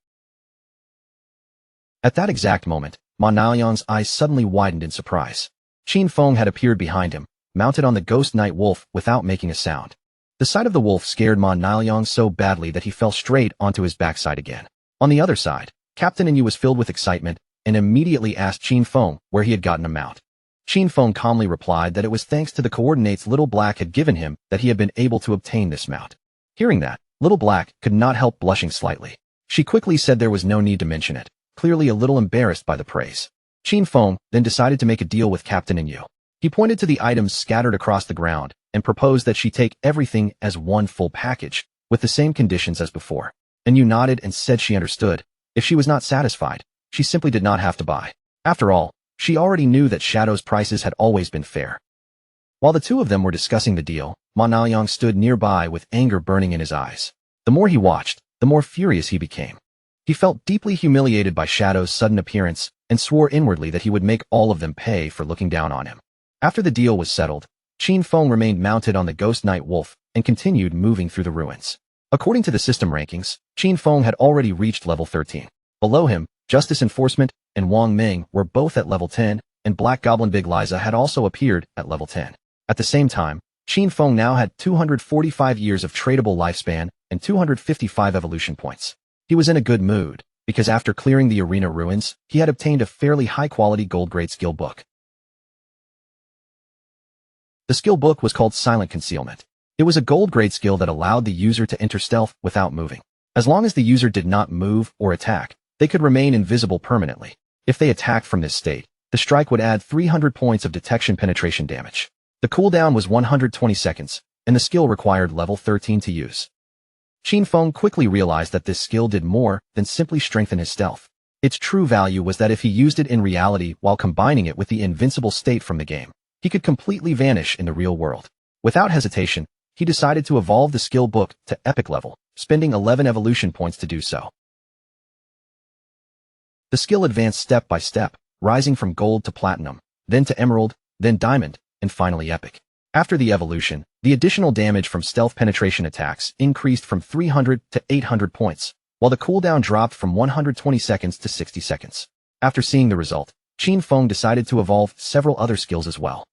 At that exact moment, Ma Niaoyang's eyes suddenly widened in surprise. Qin Feng had appeared behind him, mounted on the ghost night wolf without making a sound. The sight of the wolf scared Ma Niaoyang so badly that he fell straight onto his backside again. On the other side, Captain Yu was filled with excitement and immediately asked Qin Feng where he had gotten a mount. Qin Feng calmly replied that it was thanks to the coordinates Little Black had given him that he had been able to obtain this mount. Hearing that, Little Black could not help blushing slightly. She quickly said there was no need to mention it, clearly a little embarrassed by the praise. Qin Feng then decided to make a deal with Captain Yu. He pointed to the items scattered across the ground and proposed that she take everything as one full package, with the same conditions as before. Yu nodded and said she understood. If she was not satisfied, she simply did not have to buy. After all, she already knew that Shadow's prices had always been fair. While the two of them were discussing the deal, Ma Niaoyang stood nearby with anger burning in his eyes. The more he watched, the more furious he became. He felt deeply humiliated by Shadow's sudden appearance and swore inwardly that he would make all of them pay for looking down on him. After the deal was settled, Qin Feng remained mounted on the ghost night wolf and continued moving through the ruins. According to the system rankings, Qin Feng had already reached level 13. Below him, Justice Enforcement and Wang Ming were both at level 10, and Black Goblin Big Liza had also appeared at level 10. At the same time, Qin Feng now had 245 years of tradable lifespan and 255 evolution points. He was in a good mood, because after clearing the arena ruins, he had obtained a fairly high-quality gold-grade skill book. The skill book was called Silent Concealment. It was a gold-grade skill that allowed the user to enter stealth without moving. As long as the user did not move or attack, they could remain invisible permanently. If they attacked from this state, the strike would add 300 points of detection penetration damage. The cooldown was 120 seconds, and the skill required level 13 to use. Qin Feng quickly realized that this skill did more than simply strengthen his stealth. Its true value was that if he used it in reality while combining it with the invincible state from the game, he could completely vanish in the real world. Without hesitation, he decided to evolve the skill book to epic level, spending 11 evolution points to do so. The skill advanced step by step, rising from gold to platinum, then to emerald, then diamond, and finally epic. After the evolution, the additional damage from stealth penetration attacks increased from 300 to 800 points, while the cooldown dropped from 120 seconds to 60 seconds. After seeing the result, Qin Feng decided to evolve several other skills as well.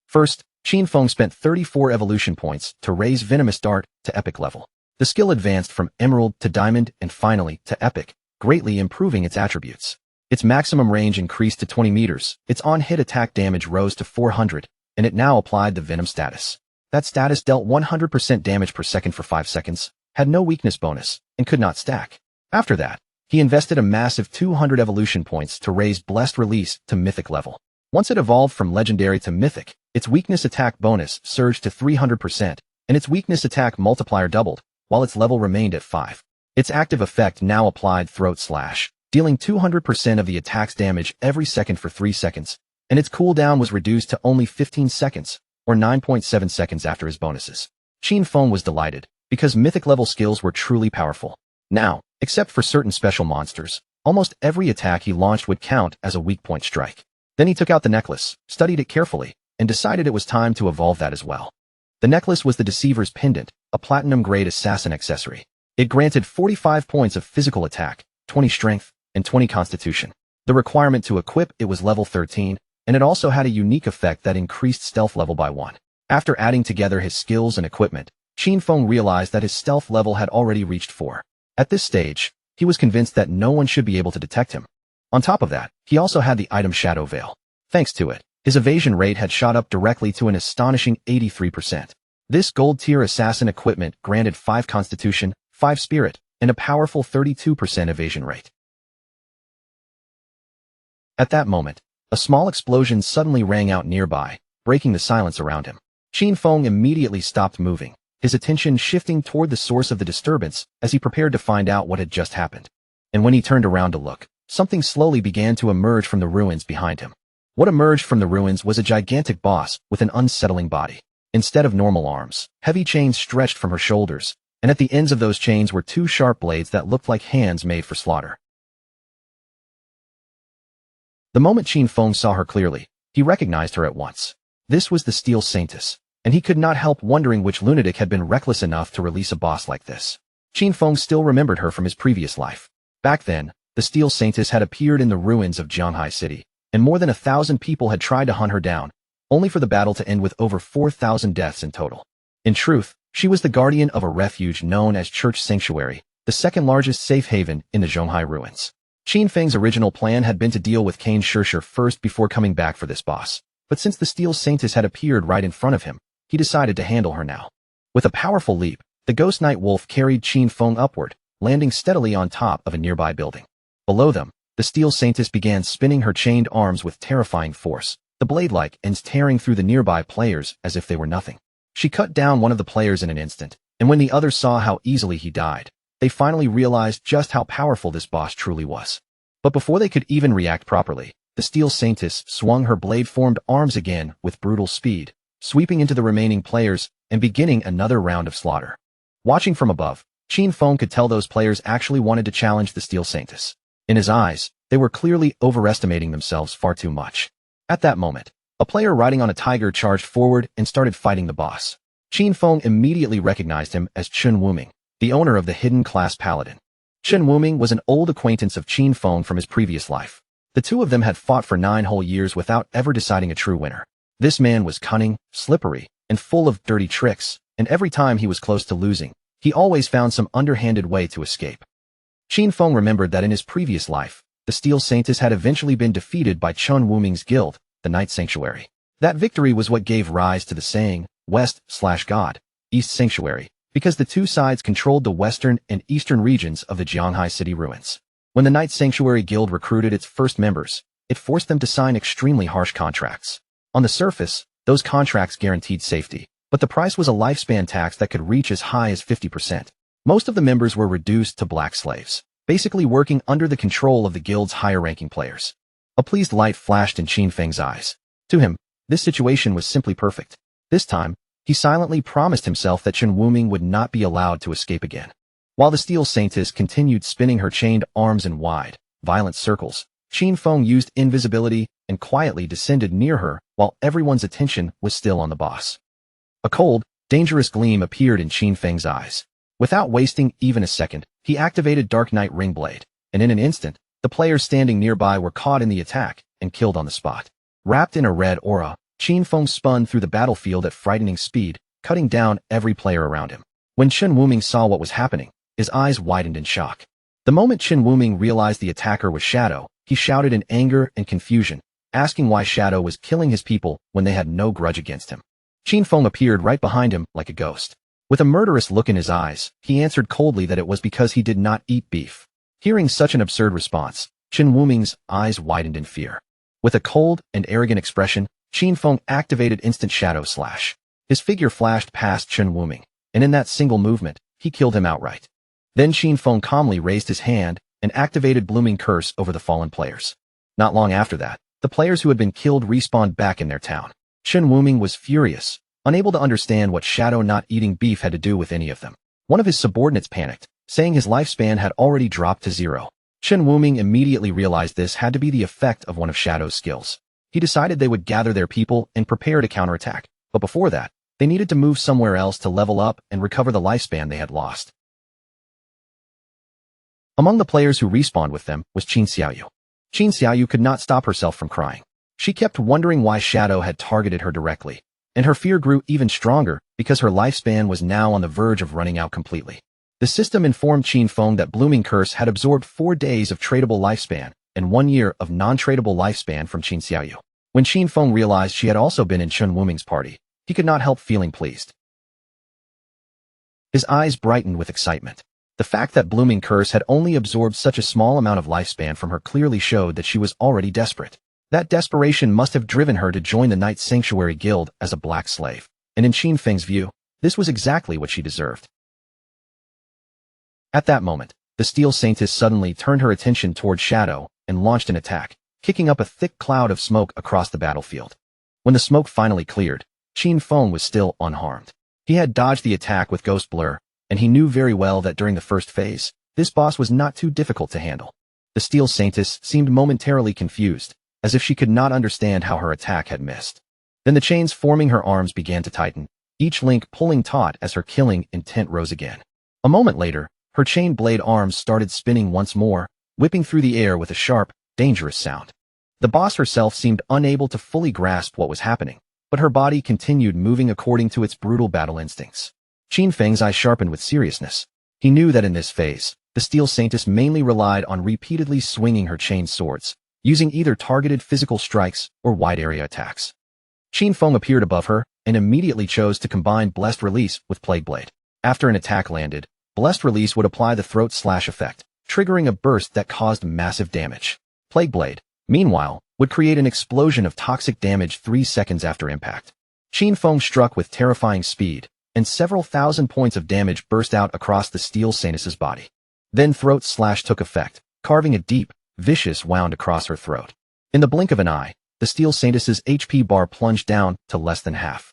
First, Qin Feng spent 34 evolution points to raise Venomous Dart to epic level. The skill advanced from Emerald to Diamond and finally to Epic, greatly improving its attributes. Its maximum range increased to 20 meters, its on-hit attack damage rose to 400, and it now applied the Venom status. That status dealt 100% damage per second for 5 seconds, had no weakness bonus, and could not stack. After that, he invested a massive 200 evolution points to raise Blessed Release to Mythic level. Once it evolved from Legendary to Mythic, its weakness attack bonus surged to 300%, and its weakness attack multiplier doubled, while its level remained at 5. Its active effect now applied Throat Slash, dealing 200% of the attack's damage every second for 3 seconds, and its cooldown was reduced to only 15 seconds, or 9.7 seconds after his bonuses. Qin Feng was delighted, because mythic-level skills were truly powerful. Now, except for certain special monsters, almost every attack he launched would count as a weak point strike. Then he took out the necklace, studied it carefully, and decided it was time to evolve that as well. The necklace was the Deceiver's Pendant, a platinum-grade assassin accessory. It granted 45 points of physical attack, 20 strength, and 20 constitution. The requirement to equip it was level 13, and it also had a unique effect that increased stealth level by 1. After adding together his skills and equipment, Qin Feng realized that his stealth level had already reached 4. At this stage, he was convinced that no one should be able to detect him. On top of that, he also had the item Shadow Veil. Thanks to it, his evasion rate had shot up directly to an astonishing 83%. This gold-tier assassin equipment granted 5 constitution, 5 spirit, and a powerful 32% evasion rate. At that moment, a small explosion suddenly rang out nearby, breaking the silence around him. Qin Feng immediately stopped moving, his attention shifting toward the source of the disturbance as he prepared to find out what had just happened. And when he turned around to look, something slowly began to emerge from the ruins behind him. What emerged from the ruins was a gigantic boss with an unsettling body. Instead of normal arms, heavy chains stretched from her shoulders, and at the ends of those chains were 2 sharp blades that looked like hands made for slaughter. The moment Qin Feng saw her clearly, he recognized her at once. This was the Steel Saintess, and he could not help wondering which lunatic had been reckless enough to release a boss like this. Qin Feng still remembered her from his previous life. Back then, the Steel Saintess had appeared in the ruins of Jianghai City, and more than 1,000 people had tried to hunt her down, only for the battle to end with over 4,000 deaths in total. In truth, she was the guardian of a refuge known as Church Sanctuary, the second largest safe haven in the Zhonghai ruins. Qin Feng's original plan had been to deal with Kane Shirsher first before coming back for this boss, but since the Steel Saintess had appeared right in front of him, he decided to handle her now. With a powerful leap, the Ghost Knight Wolf carried Qin Feng upward, landing steadily on top of a nearby building. Below them, the Steel Saintess began spinning her chained arms with terrifying force, the blade-like ends tearing through the nearby players as if they were nothing. She cut down one of the players in an instant, and when the others saw how easily he died, they finally realized just how powerful this boss truly was. But before they could even react properly, the Steel Saintess swung her blade-formed arms again with brutal speed, sweeping into the remaining players and beginning another round of slaughter. Watching from above, Qin Feng could tell those players actually wanted to challenge the Steel Saintess. In his eyes, they were clearly overestimating themselves far too much. At that moment, a player riding on a tiger charged forward and started fighting the boss. Qin Feng immediately recognized him as Chen Wuming, the owner of the Hidden Class Paladin. Chen Wuming was an old acquaintance of Qin Feng from his previous life. The two of them had fought for 9 whole years without ever deciding a true winner. This man was cunning, slippery, and full of dirty tricks, and every time he was close to losing, he always found some underhanded way to escape. Qin Feng remembered that in his previous life, the Steel Saintess had eventually been defeated by Chen Wuming's guild, the Night Sanctuary. That victory was what gave rise to the saying, West/God, East Sanctuary, because the two sides controlled the western and eastern regions of the Jianghai City ruins. When the Night Sanctuary Guild recruited its first members, it forced them to sign extremely harsh contracts. On the surface, those contracts guaranteed safety, but the price was a lifespan tax that could reach as high as 50%. Most of the members were reduced to black slaves, basically working under the control of the guild's higher-ranking players. A pleased light flashed in Qin Feng's eyes. To him, this situation was simply perfect. This time, he silently promised himself that Chen Wuming would not be allowed to escape again. While the Steel Saintess continued spinning her chained arms in wide, violent circles, Qin Feng used invisibility and quietly descended near her while everyone's attention was still on the boss. A cold, dangerous gleam appeared in Qin Feng's eyes. Without wasting even a second, he activated Dark Knight Ring Blade, and in an instant, the players standing nearby were caught in the attack and killed on the spot. Wrapped in a red aura, Qin Feng spun through the battlefield at frightening speed, cutting down every player around him. When Chen Wuming saw what was happening, his eyes widened in shock. The moment Chen Wuming realized the attacker was Shadow, he shouted in anger and confusion, asking why Shadow was killing his people when they had no grudge against him. Qin Feng appeared right behind him like a ghost. With a murderous look in his eyes, he answered coldly that it was because he did not eat beef. Hearing such an absurd response, Chen Wuming's eyes widened in fear. With a cold and arrogant expression, Qin Feng activated Instant Shadow Slash. His figure flashed past Chen Wuming, and in that single movement, he killed him outright. Then Qin Feng calmly raised his hand and activated Blooming Curse over the fallen players. Not long after that, the players who had been killed respawned back in their town. Chen Wuming was furious, unable to understand what Shadow not eating beef had to do with any of them. One of his subordinates panicked, saying his lifespan had already dropped to 0. Chen Wuming immediately realized this had to be the effect of one of Shadow's skills. He decided they would gather their people and prepare to counterattack, but before that, they needed to move somewhere else to level up and recover the lifespan they had lost. Among the players who respawned with them was Qin Xiaoyu. Qin Xiaoyu could not stop herself from crying. She kept wondering why Shadow had targeted her directly, and her fear grew even stronger because her lifespan was now on the verge of running out completely. The system informed Qin Feng that Blooming Curse had absorbed 4 days of tradable lifespan and 1 year of non-tradable lifespan from Qin Xiaoyu. When Qin Feng realized she had also been in Chen Wuming's party, he could not help feeling pleased. His eyes brightened with excitement. The fact that Blooming Curse had only absorbed such a small amount of lifespan from her clearly showed that she was already desperate. That desperation must have driven her to join the Night Sanctuary Guild as a black slave, and in Qin Feng's view, this was exactly what she deserved. At that moment, the Steel Saintess suddenly turned her attention toward Shadow and launched an attack, kicking up a thick cloud of smoke across the battlefield. When the smoke finally cleared, Qin Feng was still unharmed. He had dodged the attack with Ghost Blur, and he knew very well that during the first phase, this boss was not too difficult to handle. The Steel Saintess seemed momentarily confused, as if she could not understand how her attack had missed. Then the chains forming her arms began to tighten, each link pulling taut as her killing intent rose again. A moment later, her chain blade arms started spinning once more, whipping through the air with a sharp, dangerous sound. The boss herself seemed unable to fully grasp what was happening, but her body continued moving according to its brutal battle instincts. Qin Feng's eyes sharpened with seriousness. He knew that in this phase, the Steel Saintess mainly relied on repeatedly swinging her chained swords, using either targeted physical strikes or wide-area attacks. Qin Feng appeared above her and immediately chose to combine Blessed Release with Plague Blade. After an attack landed, Blessed Release would apply the throat slash effect, triggering a burst that caused massive damage. Plague Blade, meanwhile, would create an explosion of toxic damage 3 seconds after impact. Qin Feng struck with terrifying speed, and several thousand points of damage burst out across the Steel Saintess's body. Then Throat Slash took effect, carving a deep, vicious wound across her throat. In the blink of an eye, the Steel Saintess's HP bar plunged down to less than half.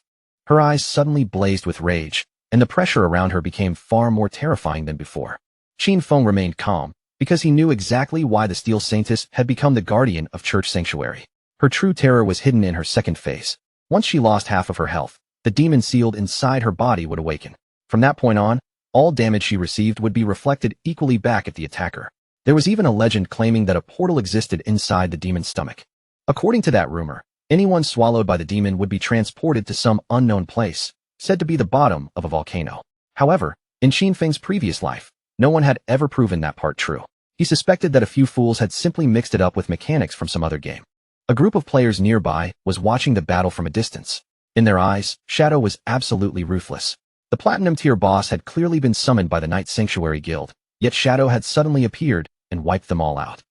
Her eyes suddenly blazed with rage, and the pressure around her became far more terrifying than before. Qin Feng remained calm, because he knew exactly why the Steel Saintess had become the guardian of Church Sanctuary. Her true terror was hidden in her second phase. Once she lost half of her health, the demon sealed inside her body would awaken. From that point on, all damage she received would be reflected equally back at the attacker. There was even a legend claiming that a portal existed inside the demon's stomach. According to that rumor, anyone swallowed by the demon would be transported to some unknown place, said to be the bottom of a volcano. However, in Qin Feng's previous life, no one had ever proven that part true. He suspected that a few fools had simply mixed it up with mechanics from some other game. A group of players nearby was watching the battle from a distance. In their eyes, Shadow was absolutely ruthless. The Platinum tier boss had clearly been summoned by the Night Sanctuary Guild, yet Shadow had suddenly appeared and wiped them all out.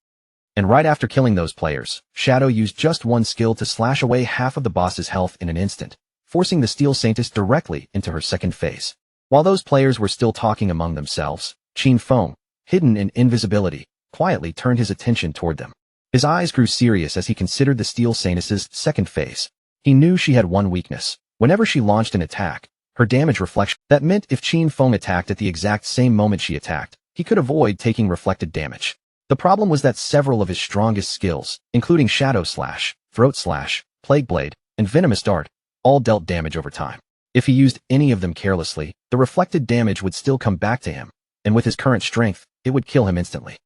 And right after killing those players, Shadow used just one skill to slash away half of the boss's health in an instant, forcing the Steel Saintess directly into her second phase. While those players were still talking among themselves, Qin Feng, hidden in invisibility, quietly turned his attention toward them. His eyes grew serious as he considered the Steel Saintess's second phase. He knew she had one weakness. Whenever she launched an attack, her damage reflection. That meant if Qin Feng attacked at the exact same moment she attacked, he could avoid taking reflected damage. The problem was that several of his strongest skills, including Shadow Slash, Throat Slash, Plague Blade, and venomous dart, all dealt damage over time. If he used any of them carelessly, the reflected damage would still come back to him, and with his current strength, it would kill him instantly.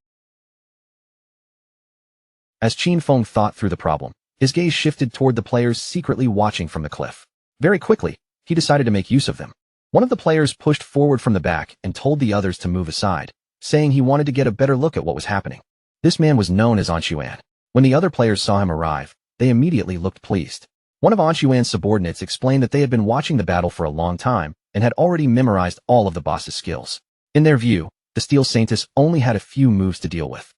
As Qin Feng thought through the problem, his gaze shifted toward the players secretly watching from the cliff. Very quickly, he decided to make use of them. One of the players pushed forward from the back and told the others to move aside, saying he wanted to get a better look at what was happening. This man was known as Anshuan. When the other players saw him arrive, they immediately looked pleased. One of Anshuan's subordinates explained that they had been watching the battle for a long time and had already memorized all of the boss's skills. In their view, the Steel Saintess only had a few moves to deal with.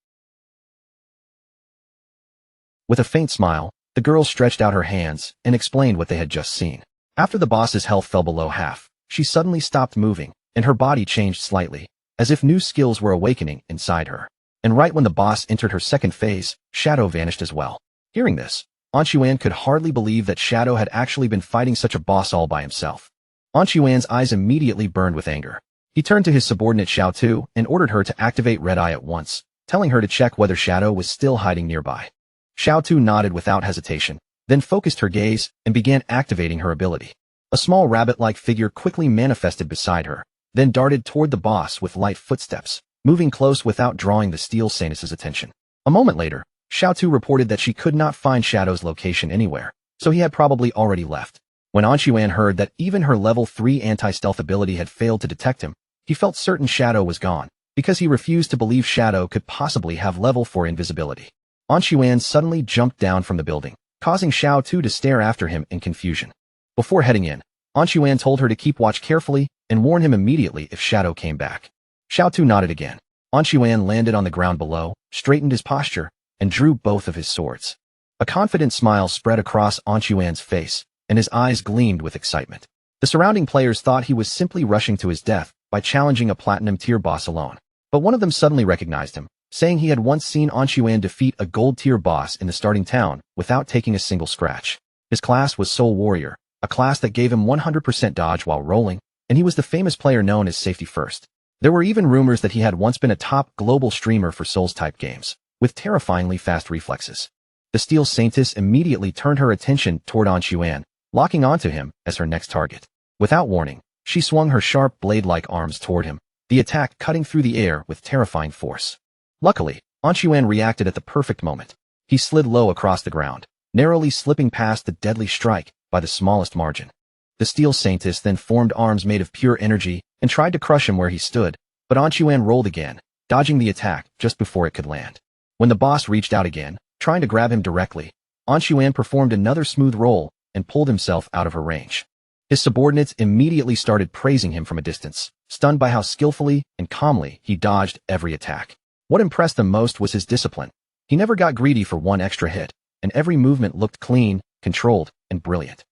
With a faint smile, the girl stretched out her hands and explained what they had just seen. After the boss's health fell below half, she suddenly stopped moving, and her body changed slightly, as if new skills were awakening inside her. And right when the boss entered her second phase, Shadow vanished as well. Hearing this, Anshuan could hardly believe that Shadow had actually been fighting such a boss all by himself. Anshuan's eyes immediately burned with anger. He turned to his subordinate Xiao Tu and ordered her to activate Red Eye at once, telling her to check whether Shadow was still hiding nearby. Xiao Tu nodded without hesitation, then focused her gaze and began activating her ability. A small rabbit-like figure quickly manifested beside her, then darted toward the boss with light footsteps, moving close without drawing the Steel Saintess's attention. A moment later, Xiao Tu reported that she could not find Shadow's location anywhere, so he had probably already left. When Anshuan heard that even her level 3 anti-stealth ability had failed to detect him, he felt certain Shadow was gone, because he refused to believe Shadow could possibly have level 4 invisibility. Anshuan suddenly jumped down from the building, causing Xiao Tu to stare after him in confusion. Before heading in, Anshuan told her to keep watch carefully and warn him immediately if Shadow came back. Xiao Tu nodded again. Anshuan landed on the ground below, straightened his posture, and drew both of his swords. A confident smile spread across Anshuan's face, and his eyes gleamed with excitement. The surrounding players thought he was simply rushing to his death by challenging a platinum-tier boss alone. But one of them suddenly recognized him, saying he had once seen Anshuan defeat a gold-tier boss in the starting town without taking a single scratch. His class was Soul Warrior, a class that gave him 100% dodge while rolling, and he was the famous player known as Safety First. There were even rumors that he had once been a top global streamer for Souls-type games, with terrifyingly fast reflexes. The Steel Saintess immediately turned her attention toward Anshuan, locking onto him as her next target. Without warning, she swung her sharp blade-like arms toward him, the attack cutting through the air with terrifying force. Luckily, Anshuan reacted at the perfect moment. He slid low across the ground, narrowly slipping past the deadly strike by the smallest margin. The Steel Saintess then formed arms made of pure energy and tried to crush him where he stood, but Anshuan rolled again, dodging the attack just before it could land. When the boss reached out again, trying to grab him directly, Anshuan performed another smooth roll and pulled himself out of her range. His subordinates immediately started praising him from a distance, stunned by how skillfully and calmly he dodged every attack. What impressed them most was his discipline. He never got greedy for one extra hit, and every movement looked clean, controlled, and brilliant.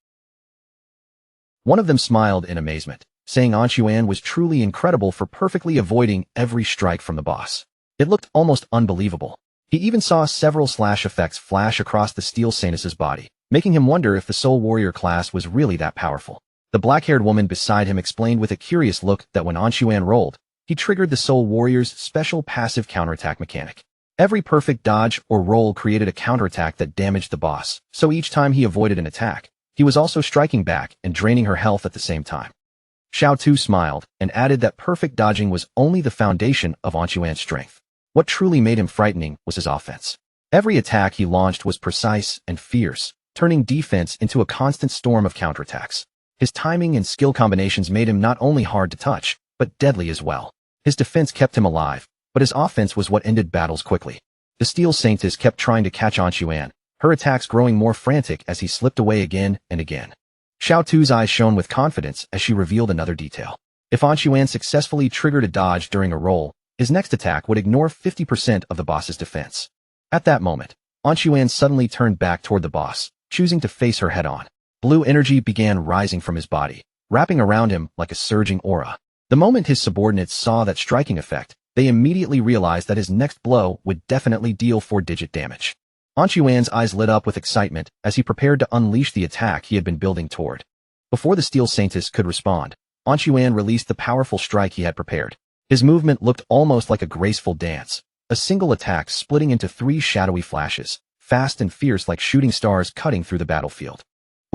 One of them smiled in amazement, saying Anshuan was truly incredible for perfectly avoiding every strike from the boss. It looked almost unbelievable. He even saw several slash effects flash across the Steel Saintess's body, making him wonder if the Soul Warrior class was really that powerful. The black-haired woman beside him explained with a curious look that when Anshuan rolled, he triggered the Soul Warrior's special passive counterattack mechanic. Every perfect dodge or roll created a counterattack that damaged the boss, so each time he avoided an attack, he was also striking back and draining her health at the same time. Xiao Tu smiled and added that perfect dodging was only the foundation of Anshuan's strength. What truly made him frightening was his offense. Every attack he launched was precise and fierce, turning defense into a constant storm of counterattacks. His timing and skill combinations made him not only hard to touch, but deadly as well. His defense kept him alive, but his offense was what ended battles quickly. The Steel Saintess kept trying to catch Anshuan, her attacks growing more frantic as he slipped away again and again. Xiao Tu's eyes shone with confidence as she revealed another detail. If Anshuan successfully triggered a dodge during a roll, his next attack would ignore 50% of the boss's defense. At that moment, Anshuan suddenly turned back toward the boss, choosing to face her head-on. Blue energy began rising from his body, wrapping around him like a surging aura. The moment his subordinates saw that striking effect, they immediately realized that his next blow would definitely deal 4-digit damage. Anshuan's eyes lit up with excitement as he prepared to unleash the attack he had been building toward. Before the Steel Saintess could respond, Anshuan released the powerful strike he had prepared. His movement looked almost like a graceful dance, a single attack splitting into 3 shadowy flashes, fast and fierce like shooting stars cutting through the battlefield.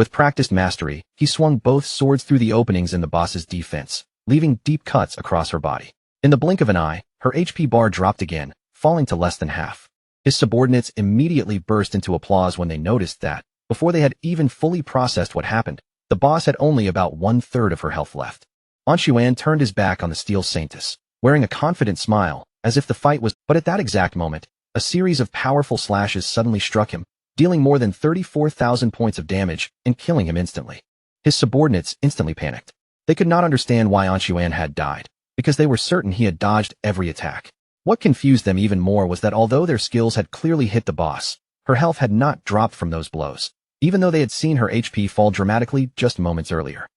With practiced mastery, he swung both swords through the openings in the boss's defense, leaving deep cuts across her body. In the blink of an eye, her HP bar dropped again, falling to less than half. His subordinates immediately burst into applause when they noticed that, before they had even fully processed what happened, the boss had only about 1/3 of her health left. Anshuan turned his back on the Steel Saintess, wearing a confident smile, as if the fight was— But at that exact moment, a series of powerful slashes suddenly struck him, dealing more than 34,000 points of damage and killing him instantly. His subordinates instantly panicked. They could not understand why Anshuan had died, because they were certain he had dodged every attack. What confused them even more was that although their skills had clearly hit the boss, her health had not dropped from those blows, even though they had seen her HP fall dramatically just moments earlier.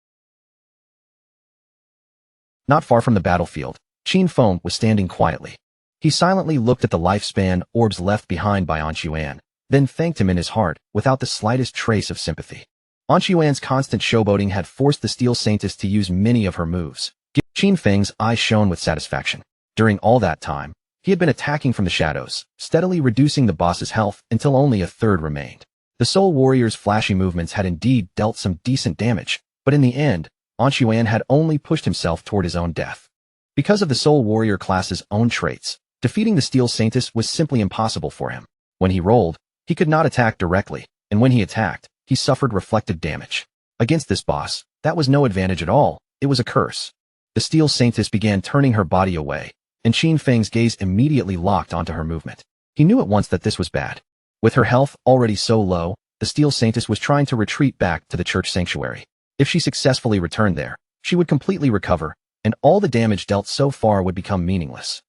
Not far from the battlefield, Qin Feng was standing quietly. He silently looked at the lifespan orbs left behind by Anshuan, then thanked him in his heart, without the slightest trace of sympathy. Anshuan's constant showboating had forced the Steel Saintess to use many of her moves. Qin Feng's eyes shone with satisfaction. During all that time, he had been attacking from the shadows, steadily reducing the boss's health until only 1/3 remained. The Soul Warrior's flashy movements had indeed dealt some decent damage, but in the end, Anshuan had only pushed himself toward his own death. Because of the Soul Warrior class's own traits, defeating the Steel Saintess was simply impossible for him. When he rolled, he could not attack directly, and when he attacked, he suffered reflected damage. Against this boss, that was no advantage at all, it was a curse. The Steel Saintess began turning her body away, and Qin Feng's gaze immediately locked onto her movement. He knew at once that this was bad. With her health already so low, the Steel Saintess was trying to retreat back to the church sanctuary. If she successfully returned there, she would completely recover, and all the damage dealt so far would become meaningless.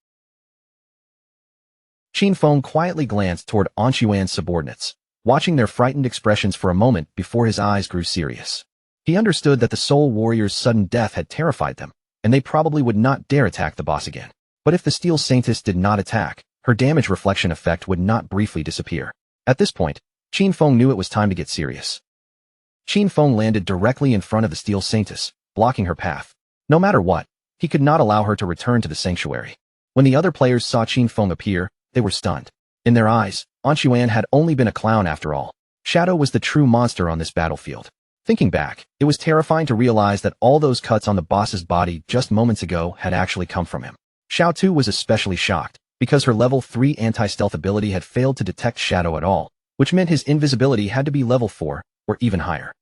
Qin Feng quietly glanced toward Anshuan's subordinates, watching their frightened expressions for a moment before his eyes grew serious. He understood that the Soul Warrior's sudden death had terrified them, and they probably would not dare attack the boss again. But if the Steel Saintess did not attack, her damage reflection effect would not briefly disappear. At this point, Qin Feng knew it was time to get serious. Qin Feng landed directly in front of the Steel Saintess, blocking her path. No matter what, he could not allow her to return to the sanctuary. When the other players saw Qin Feng appear, they were stunned. In their eyes, Anshuan had only been a clown after all. Shadow was the true monster on this battlefield. Thinking back, it was terrifying to realize that all those cuts on the boss's body just moments ago had actually come from him. Xiao Tu was especially shocked, because her level 3 anti-stealth ability had failed to detect Shadow at all, which meant his invisibility had to be level 4, or even higher.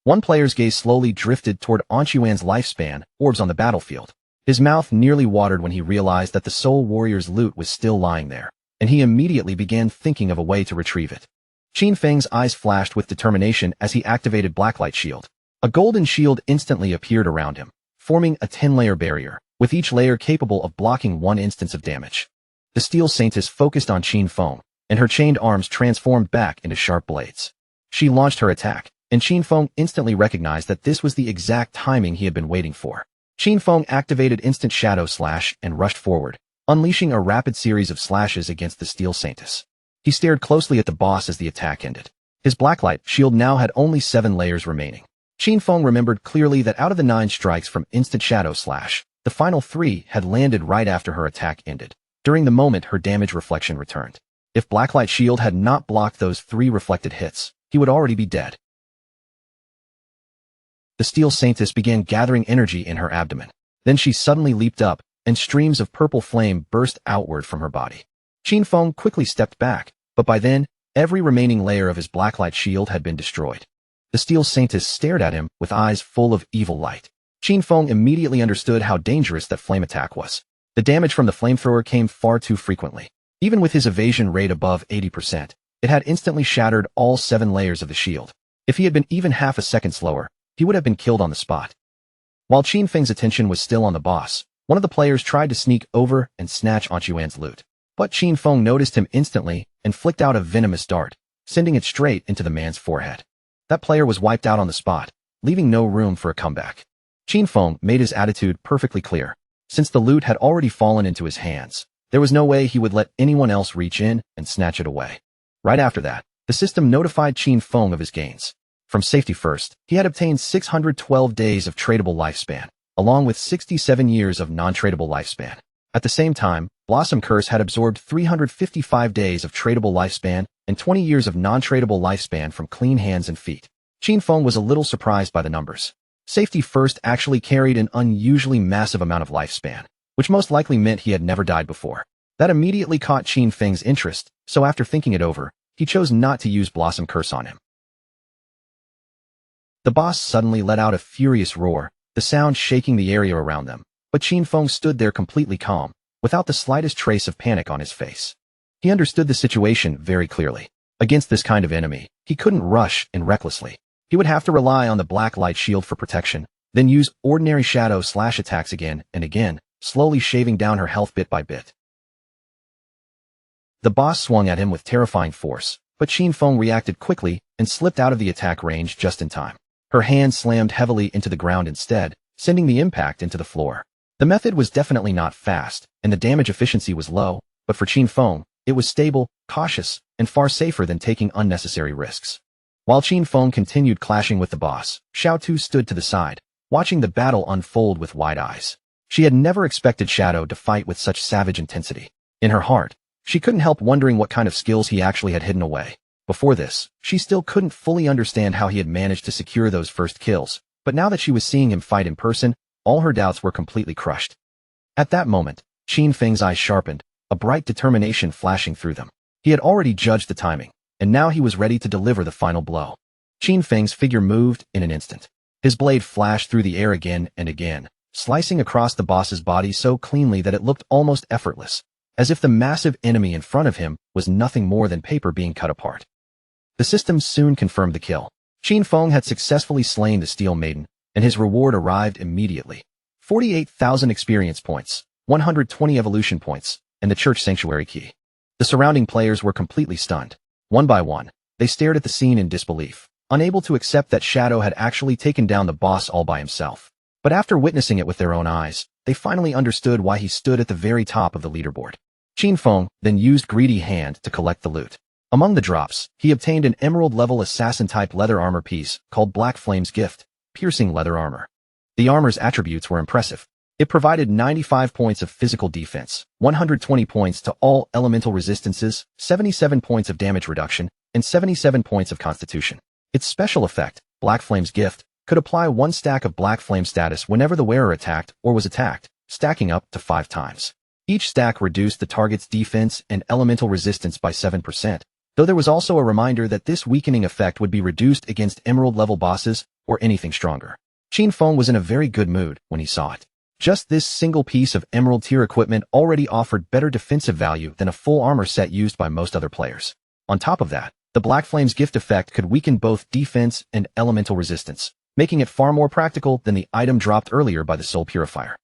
One player's gaze slowly drifted toward Anshuan's lifespan orbs on the battlefield. His mouth nearly watered when he realized that the Soul Warrior's loot was still lying there, and he immediately began thinking of a way to retrieve it. Qin Feng's eyes flashed with determination as he activated Blacklight Shield. A golden shield instantly appeared around him, forming a 10-layer barrier, with each layer capable of blocking one instance of damage. The Steel Saintess focused on Qin Feng, and her chained arms transformed back into sharp blades. She launched her attack, and Qin Feng instantly recognized that this was the exact timing he had been waiting for. Qin Feng activated Instant Shadow Slash and rushed forward, unleashing a rapid series of slashes against the Steel Saintess. He stared closely at the boss as the attack ended. His Blacklight Shield now had only 7 layers remaining. Qin Feng remembered clearly that out of the 9 strikes from Instant Shadow Slash, the final 3 had landed right after her attack ended. During the moment her damage reflection returned. If Blacklight Shield had not blocked those 3 reflected hits, he would already be dead. The Steel Saintess began gathering energy in her abdomen. Then she suddenly leaped up, and streams of purple flame burst outward from her body. Qin Feng quickly stepped back, but by then, every remaining layer of his Blacklight Shield had been destroyed. The Steel Saintess stared at him with eyes full of evil light. Qin Feng immediately understood how dangerous that flame attack was. The damage from the flamethrower came far too frequently. Even with his evasion rate above 80%, it had instantly shattered all 7 layers of the shield. If he had been even half a second slower, he would have been killed on the spot. While Qin Feng's attention was still on the boss, one of the players tried to sneak over and snatch Anshuan's loot. But Qin Feng noticed him instantly and flicked out a venomous dart, sending it straight into the man's forehead. That player was wiped out on the spot, leaving no room for a comeback. Qin Feng made his attitude perfectly clear. Since the loot had already fallen into his hands, there was no way he would let anyone else reach in and snatch it away. Right after that, the system notified Qin Feng of his gains. From safety first, he had obtained 612 days of tradable lifespan, along with 67 years of non-tradable lifespan. At the same time, Blossom Curse had absorbed 355 days of tradable lifespan and 20 years of non-tradable lifespan from clean hands and feet. Qin Feng was a little surprised by the numbers. Safety First actually carried an unusually massive amount of lifespan, which most likely meant he had never died before. That immediately caught Qin Feng's interest, so after thinking it over, he chose not to use Blossom Curse on him. The boss suddenly let out a furious roar, the sound shaking the area around them, but Qin Feng stood there completely calm, without the slightest trace of panic on his face. He understood the situation very clearly. Against this kind of enemy, he couldn't rush in recklessly. He would have to rely on the black light shield for protection, then use ordinary shadow slash attacks again and again, slowly shaving down her health bit by bit. The boss swung at him with terrifying force, but Qin Feng reacted quickly and slipped out of the attack range just in time. Her hand slammed heavily into the ground instead, sending the impact into the floor. The method was definitely not fast, and the damage efficiency was low, but for Qin Feng, it was stable, cautious, and far safer than taking unnecessary risks. While Qin Feng continued clashing with the boss, Xiao Tu stood to the side, watching the battle unfold with wide eyes. She had never expected Shadow to fight with such savage intensity. In her heart, she couldn't help wondering what kind of skills he actually had hidden away. Before this, she still couldn't fully understand how he had managed to secure those first kills, but now that she was seeing him fight in person, all her doubts were completely crushed. At that moment, Qin Feng's eyes sharpened, a bright determination flashing through them. He had already judged the timing, and now he was ready to deliver the final blow. Qin Feng's figure moved in an instant. His blade flashed through the air again and again, slicing across the boss's body so cleanly that it looked almost effortless, as if the massive enemy in front of him was nothing more than paper being cut apart. The system soon confirmed the kill. Qin Feng had successfully slain the Steel Maiden, and his reward arrived immediately. 48,000 experience points, 120 evolution points, and the Church Sanctuary key. The surrounding players were completely stunned. One by one, they stared at the scene in disbelief, unable to accept that Shadow had actually taken down the boss all by himself. But after witnessing it with their own eyes, they finally understood why he stood at the very top of the leaderboard. Qin Feng then used Greedy Hand to collect the loot. Among the drops, he obtained an emerald-level assassin-type leather armor piece called Black Flame's Gift, piercing leather armor. The armor's attributes were impressive. It provided 95 points of physical defense, 120 points to all elemental resistances, 77 points of damage reduction, and 77 points of constitution. Its special effect, Black Flame's Gift, could apply 1 stack of Black Flame status whenever the wearer attacked or was attacked, stacking up to 5 times. Each stack reduced the target's defense and elemental resistance by 7%, though there was also a reminder that this weakening effect would be reduced against emerald-level bosses or anything stronger. Qin Feng was in a very good mood when he saw it. Just this single piece of emerald-tier equipment already offered better defensive value than a full armor set used by most other players. On top of that, the Black Flame's Gift effect could weaken both defense and elemental resistance, making it far more practical than the item dropped earlier by the Soul Purifier.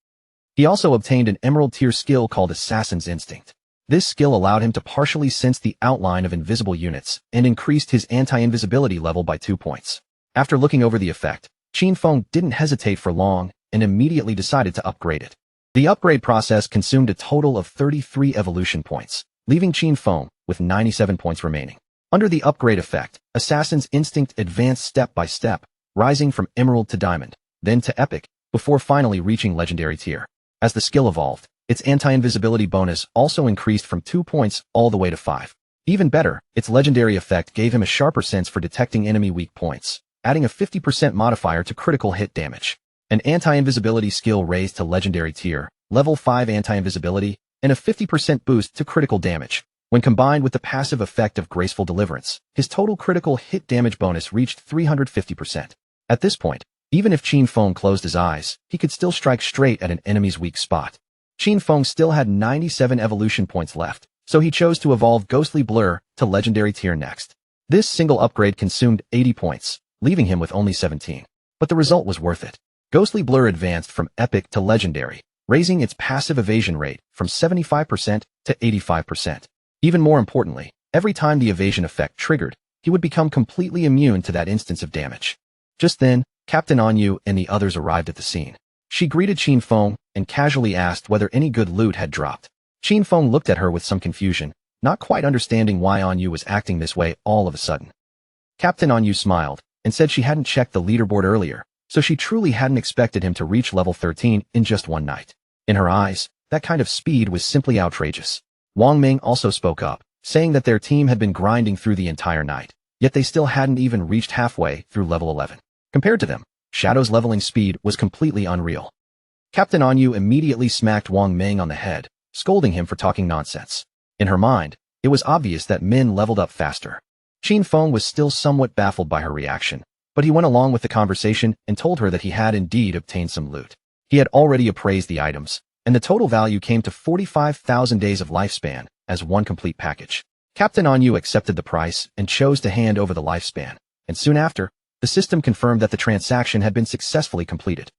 He also obtained an emerald-tier skill called Assassin's Instinct. This skill allowed him to partially sense the outline of invisible units and increased his anti-invisibility level by 2 points. After looking over the effect, Qin Feng didn't hesitate for long and immediately decided to upgrade it. The upgrade process consumed a total of 33 evolution points, leaving Qin Feng with 97 points remaining. Under the upgrade effect, Assassin's Instinct advanced step by step, rising from Emerald to Diamond, then to Epic, before finally reaching Legendary tier. As the skill evolved, its anti-invisibility bonus also increased from 2 points all the way to 5. Even better, its legendary effect gave him a sharper sense for detecting enemy weak points, adding a 50% modifier to critical hit damage. An anti-invisibility skill raised to legendary tier, level 5 anti-invisibility, and a 50% boost to critical damage. When combined with the passive effect of Graceful Deliverance, his total critical hit damage bonus reached 350%. At this point, even if Qin Feng closed his eyes, he could still strike straight at an enemy's weak spot. Qin Feng still had 97 evolution points left, so he chose to evolve Ghostly Blur to Legendary tier next. This single upgrade consumed 80 points, leaving him with only 17. But the result was worth it. Ghostly Blur advanced from Epic to Legendary, raising its passive evasion rate from 75% to 85%. Even more importantly, every time the evasion effect triggered, he would become completely immune to that instance of damage. Just then, Captain Anyu and the others arrived at the scene. She greeted Qin Feng and casually asked whether any good loot had dropped. Qin Feng looked at her with some confusion, not quite understanding why Anyu was acting this way all of a sudden. Captain Anyu smiled and said she hadn't checked the leaderboard earlier, so she truly hadn't expected him to reach level 13 in just one night. In her eyes, that kind of speed was simply outrageous. Wang Ming also spoke up, saying that their team had been grinding through the entire night, yet they still hadn't even reached halfway through level 11. Compared to them, Shadow's leveling speed was completely unreal. Captain Anyu immediately smacked Wang Ming on the head, scolding him for talking nonsense. In her mind, it was obvious that Min leveled up faster. Qin Feng was still somewhat baffled by her reaction, but he went along with the conversation and told her that he had indeed obtained some loot. He had already appraised the items, and the total value came to 45,000 days of lifespan as one complete package. Captain Anyu accepted the price and chose to hand over the lifespan, and soon after, the system confirmed that the transaction had been successfully completed.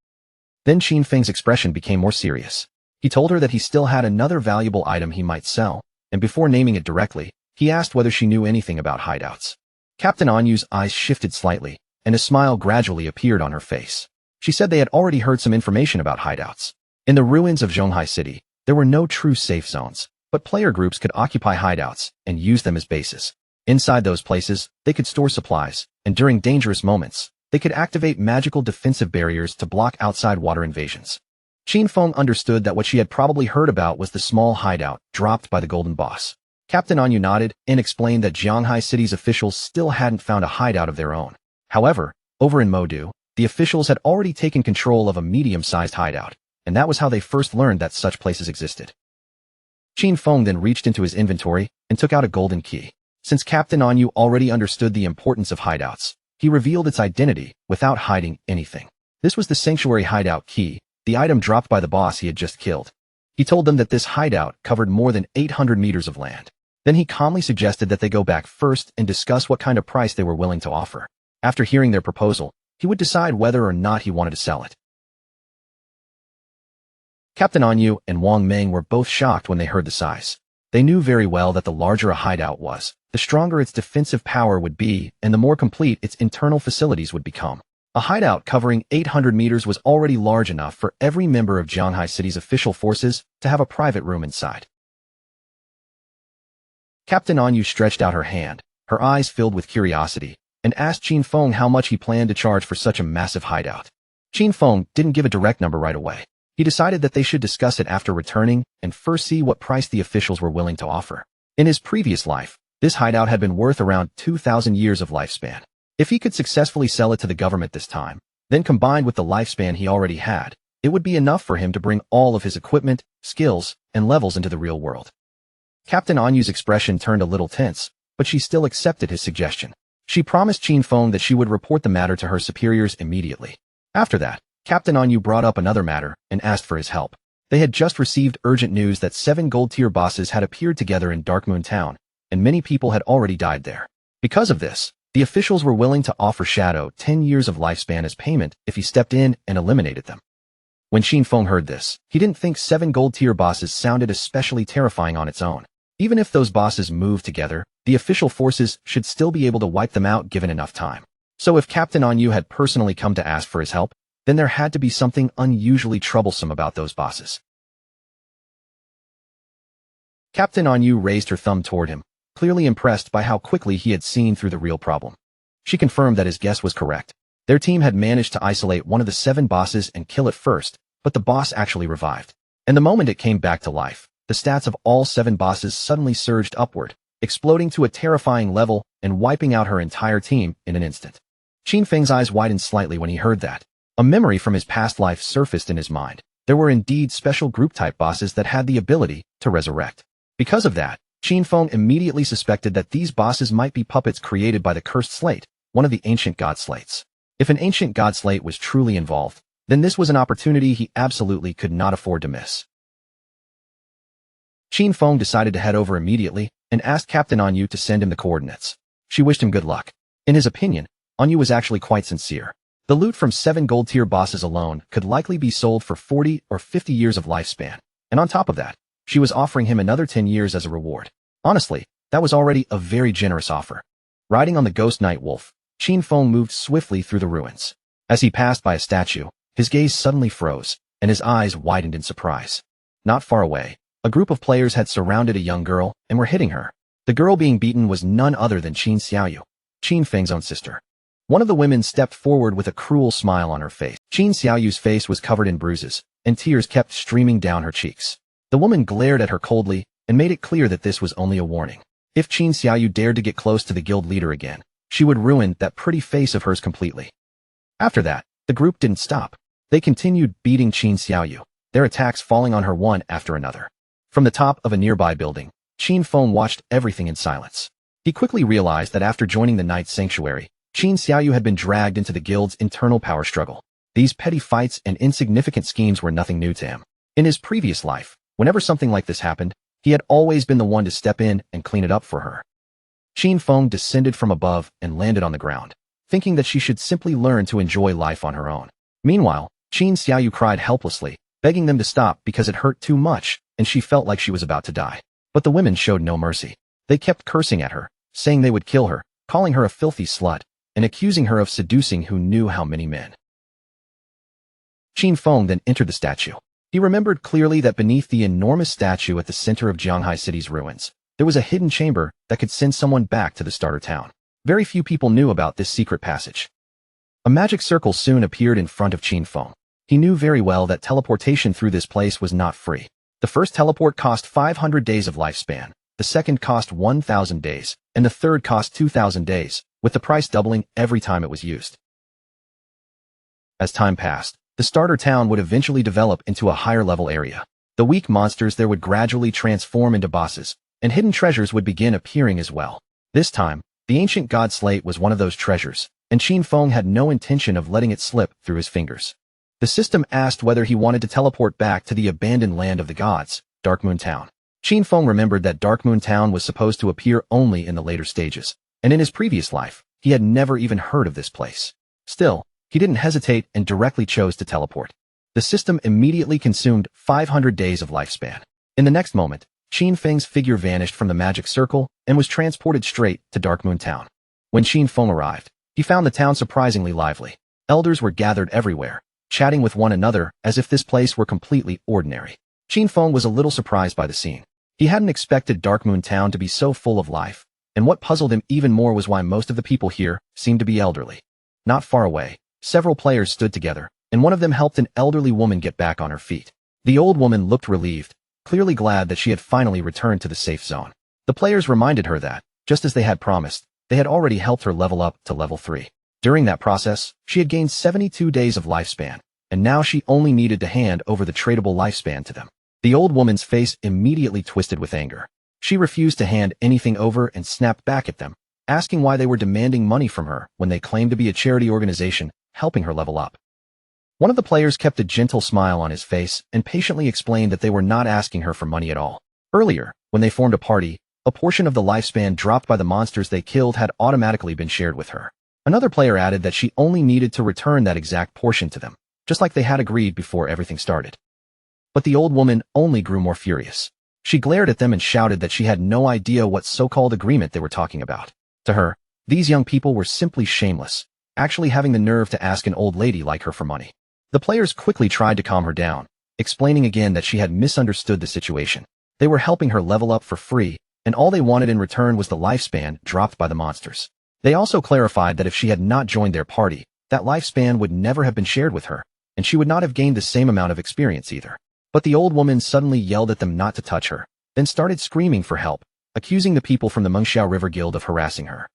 Then Qin Feng's expression became more serious. He told her that he still had another valuable item he might sell, and before naming it directly, he asked whether she knew anything about hideouts. Captain Anyu's eyes shifted slightly, and a smile gradually appeared on her face. She said they had already heard some information about hideouts. In the ruins of Zhonghai City, there were no true safe zones, but player groups could occupy hideouts and use them as bases. Inside those places, they could store supplies, and during dangerous moments, they could activate magical defensive barriers to block outside water invasions. Qin Feng understood that what she had probably heard about was the small hideout dropped by the Golden Boss. Captain Anyu nodded and explained that Zhonghai City's officials still hadn't found a hideout of their own. However, over in Modu, the officials had already taken control of a medium-sized hideout, and that was how they first learned that such places existed. Qin Feng then reached into his inventory and took out a golden key. Since Captain Anyu already understood the importance of hideouts, he revealed its identity without hiding anything. This was the Sanctuary Hideout Key, the item dropped by the boss he had just killed. He told them that this hideout covered more than 800 meters of land. Then he calmly suggested that they go back first and discuss what kind of price they were willing to offer. After hearing their proposal, he would decide whether or not he wanted to sell it. Captain Anyu and Wang Ming were both shocked when they heard the size. They knew very well that the larger a hideout was, the stronger its defensive power would be and the more complete its internal facilities would become. A hideout covering 800 meters was already large enough for every member of Zhonghai City's official forces to have a private room inside. Captain Anyu stretched out her hand, her eyes filled with curiosity, and asked Qin Feng how much he planned to charge for such a massive hideout. Qin Feng didn't give a direct number right away. He decided that they should discuss it after returning and first see what price the officials were willing to offer. In his previous life, this hideout had been worth around 2,000 years of lifespan. If he could successfully sell it to the government this time, then combined with the lifespan he already had, it would be enough for him to bring all of his equipment, skills, and levels into the real world. Captain Anyu's expression turned a little tense, but she still accepted his suggestion. She promised Qin Feng that she would report the matter to her superiors immediately. After that, Captain Anyu brought up another matter and asked for his help. They had just received urgent news that 7 gold-tier bosses had appeared together in Darkmoon Town, and many people had already died there. Because of this, the officials were willing to offer Shadow 10 years of lifespan as payment if he stepped in and eliminated them. When Qin Feng heard this, he didn't think 7 gold-tier bosses sounded especially terrifying on its own. Even if those bosses moved together, the official forces should still be able to wipe them out given enough time. So if Captain Anyu had personally come to ask for his help, then there had to be something unusually troublesome about those bosses. Captain Anyu raised her thumb toward him, clearly impressed by how quickly he had seen through the real problem. She confirmed that his guess was correct. Their team had managed to isolate one of the 7 bosses and kill it first, but the boss actually revived. And the moment it came back to life, the stats of all 7 bosses suddenly surged upward, exploding to a terrifying level and wiping out her entire team in an instant. Qin Feng's eyes widened slightly when he heard that. A memory from his past life surfaced in his mind. There were indeed special group-type bosses that had the ability to resurrect. Because of that, Qin Feng immediately suspected that these bosses might be puppets created by the Cursed Slate, one of the ancient god slates. If an ancient god slate was truly involved, then this was an opportunity he absolutely could not afford to miss. Qin Feng decided to head over immediately and asked Captain Anyu to send him the coordinates. She wished him good luck. In his opinion, Anyu was actually quite sincere. The loot from 7 gold-tier bosses alone could likely be sold for 40 or 50 years of lifespan, and on top of that, she was offering him another 10 years as a reward. Honestly, that was already a very generous offer. Riding on the ghost night wolf, Qin Feng moved swiftly through the ruins. As he passed by a statue, his gaze suddenly froze, and his eyes widened in surprise. Not far away, a group of players had surrounded a young girl and were hitting her. The girl being beaten was none other than Qin Xiaoyu, Qin Feng's own sister. One of the women stepped forward with a cruel smile on her face. Qin Xiaoyu's face was covered in bruises, and tears kept streaming down her cheeks. The woman glared at her coldly and made it clear that this was only a warning. If Qin Xiaoyu dared to get close to the guild leader again, she would ruin that pretty face of hers completely. After that, the group didn't stop. They continued beating Qin Xiaoyu, their attacks falling on her one after another. From the top of a nearby building, Qin Feng watched everything in silence. He quickly realized that after joining the Knight's Sanctuary, Qin Xiaoyu had been dragged into the guild's internal power struggle. These petty fights and insignificant schemes were nothing new to him. In his previous life, whenever something like this happened, he had always been the one to step in and clean it up for her. Qin Feng descended from above and landed on the ground, thinking that she should simply learn to enjoy life on her own. Meanwhile, Qin Xiaoyu cried helplessly, begging them to stop because it hurt too much and she felt like she was about to die. But the women showed no mercy. They kept cursing at her, saying they would kill her, calling her a filthy slut, and accusing her of seducing who knew how many men. Qin Feng then entered the statue. He remembered clearly that beneath the enormous statue at the center of Jianghai City's ruins, there was a hidden chamber that could send someone back to the starter town. Very few people knew about this secret passage. A magic circle soon appeared in front of Qin Feng. He knew very well that teleportation through this place was not free. The first teleport cost 500 days of lifespan, the second cost 1,000 days, and the third cost 2,000 days, with the price doubling every time it was used. As time passed, the starter town would eventually develop into a higher-level area. The weak monsters there would gradually transform into bosses, and hidden treasures would begin appearing as well. This time, the ancient god slate was one of those treasures, and Qin Feng had no intention of letting it slip through his fingers. The system asked whether he wanted to teleport back to the abandoned land of the gods, Darkmoon Town. Qin Feng remembered that Darkmoon Town was supposed to appear only in the later stages, and in his previous life, he had never even heard of this place. Still, he didn't hesitate and directly chose to teleport. The system immediately consumed 500 days of lifespan. In the next moment, Qin Feng's figure vanished from the magic circle and was transported straight to Darkmoon Town. When Qin Feng arrived, he found the town surprisingly lively. Elders were gathered everywhere, chatting with one another as if this place were completely ordinary. Qin Feng was a little surprised by the scene. He hadn't expected Darkmoon Town to be so full of life, and what puzzled him even more was why most of the people here seemed to be elderly. Not far away, several players stood together, and one of them helped an elderly woman get back on her feet. The old woman looked relieved, clearly glad that she had finally returned to the safe zone. The players reminded her that, just as they had promised, they had already helped her level up to level 3. During that process, she had gained 72 days of lifespan, and now she only needed to hand over the tradable lifespan to them. The old woman's face immediately twisted with anger. She refused to hand anything over and snapped back at them, asking why they were demanding money from her when they claimed to be a charity organization helping her level up. One of the players kept a gentle smile on his face and patiently explained that they were not asking her for money at all. Earlier, when they formed a party, a portion of the lifespan dropped by the monsters they killed had automatically been shared with her. Another player added that she only needed to return that exact portion to them, just like they had agreed before everything started. But the old woman only grew more furious. She glared at them and shouted that she had no idea what so-called agreement they were talking about. To her, these young people were simply shameless, actually having the nerve to ask an old lady like her for money. The players quickly tried to calm her down, explaining again that she had misunderstood the situation. They were helping her level up for free, and all they wanted in return was the lifespan dropped by the monsters. They also clarified that if she had not joined their party, that lifespan would never have been shared with her, and she would not have gained the same amount of experience either. But the old woman suddenly yelled at them not to touch her, then started screaming for help, accusing the people from the Mengxiao River Guild of harassing her.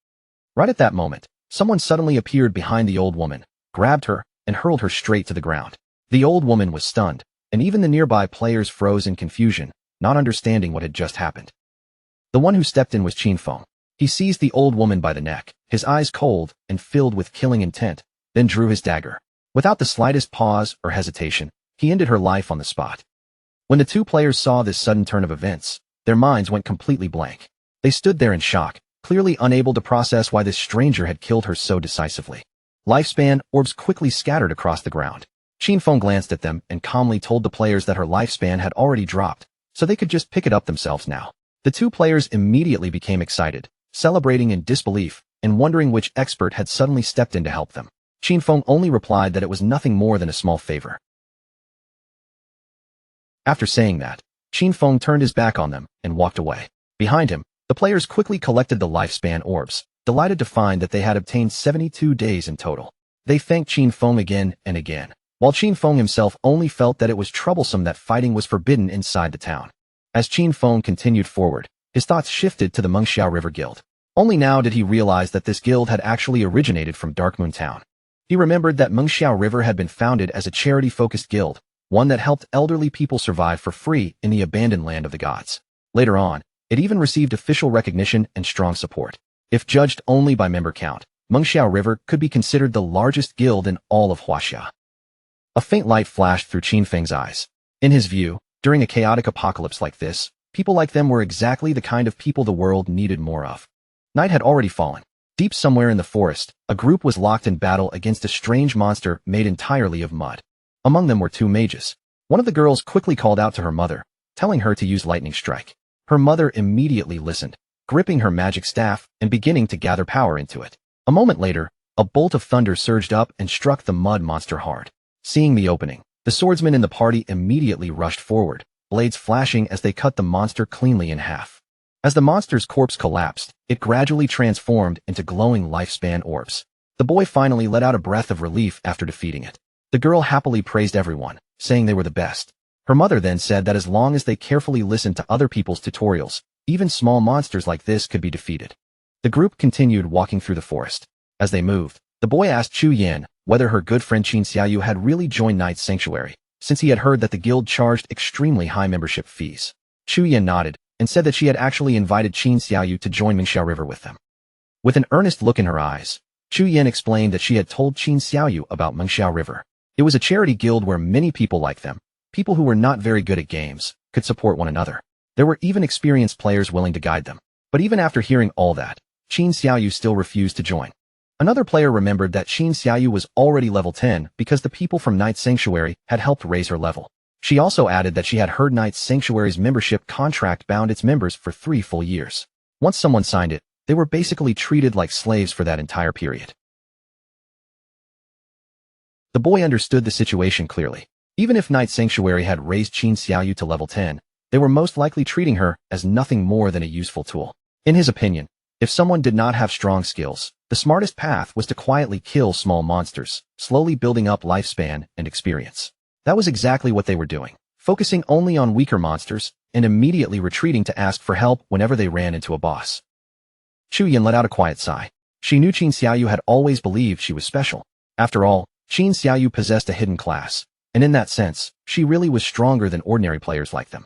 Right at that moment, someone suddenly appeared behind the old woman, grabbed her, and hurled her straight to the ground. The old woman was stunned, and even the nearby players froze in confusion, not understanding what had just happened. The one who stepped in was Qin Feng. He seized the old woman by the neck, his eyes cold and filled with killing intent, then drew his dagger. Without the slightest pause or hesitation, he ended her life on the spot. When the two players saw this sudden turn of events, their minds went completely blank. They stood there in shock, clearly unable to process why this stranger had killed her so decisively. Lifespan orbs quickly scattered across the ground. Qin Feng glanced at them and calmly told the players that her lifespan had already dropped, so they could just pick it up themselves now. The two players immediately became excited, celebrating in disbelief and wondering which expert had suddenly stepped in to help them. Qin Feng only replied that it was nothing more than a small favor. After saying that, Qin Feng turned his back on them and walked away. Behind him, the players quickly collected the lifespan orbs, delighted to find that they had obtained 72 days in total. They thanked Qin Feng again and again, while Qin Feng himself only felt that it was troublesome that fighting was forbidden inside the town. As Qin Feng continued forward, his thoughts shifted to the Mengxiao River Guild. Only now did he realize that this guild had actually originated from Darkmoon Town. He remembered that Mengxiao River had been founded as a charity-focused guild, one that helped elderly people survive for free in the abandoned land of the gods. Later on, it even received official recognition and strong support. If judged only by member count, Mengxiao River could be considered the largest guild in all of Huaxia. A faint light flashed through Qin Feng's eyes. In his view, during a chaotic apocalypse like this, people like them were exactly the kind of people the world needed more of. Night had already fallen. Deep somewhere in the forest, a group was locked in battle against a strange monster made entirely of mud. Among them were two mages. One of the girls quickly called out to her mother, telling her to use lightning strike. Her mother immediately listened, gripping her magic staff and beginning to gather power into it. A moment later, a bolt of thunder surged up and struck the mud monster hard. Seeing the opening, the swordsmen in the party immediately rushed forward, blades flashing as they cut the monster cleanly in half. As the monster's corpse collapsed, it gradually transformed into glowing lifespan orbs. The boy finally let out a breath of relief after defeating it. The girl happily praised everyone, saying they were the best. Her mother then said that as long as they carefully listened to other people's tutorials, even small monsters like this could be defeated. The group continued walking through the forest. As they moved, the boy asked Chu Yan whether her good friend Qin Xiaoyu had really joined Knight's Sanctuary, since he had heard that the guild charged extremely high membership fees. Chu Yan nodded and said that she had actually invited Qin Xiaoyu to join Mengxiao River with them. With an earnest look in her eyes, Chu Yan explained that she had told Qin Xiaoyu about Mengxiao River. It was a charity guild where many people like them, people who were not very good at games, could support one another. There were even experienced players willing to guide them. But even after hearing all that, Qin Xiaoyu still refused to join. Another player remembered that Qin Xiaoyu was already level 10 because the people from Knight's Sanctuary had helped raise her level. She also added that she had heard Knight's Sanctuary's membership contract bound its members for 3 full years. Once someone signed it, they were basically treated like slaves for that entire period. The boy understood the situation clearly. Even if Knight's Sanctuary had raised Qin Xiaoyu to level 10, they were most likely treating her as nothing more than a useful tool. In his opinion, if someone did not have strong skills, the smartest path was to quietly kill small monsters, slowly building up lifespan and experience. That was exactly what they were doing, focusing only on weaker monsters and immediately retreating to ask for help whenever they ran into a boss. Chu Yan let out a quiet sigh. She knew Qin Xiaoyu had always believed she was special. After all, Qin Xiaoyu possessed a hidden class, and in that sense, she really was stronger than ordinary players like them.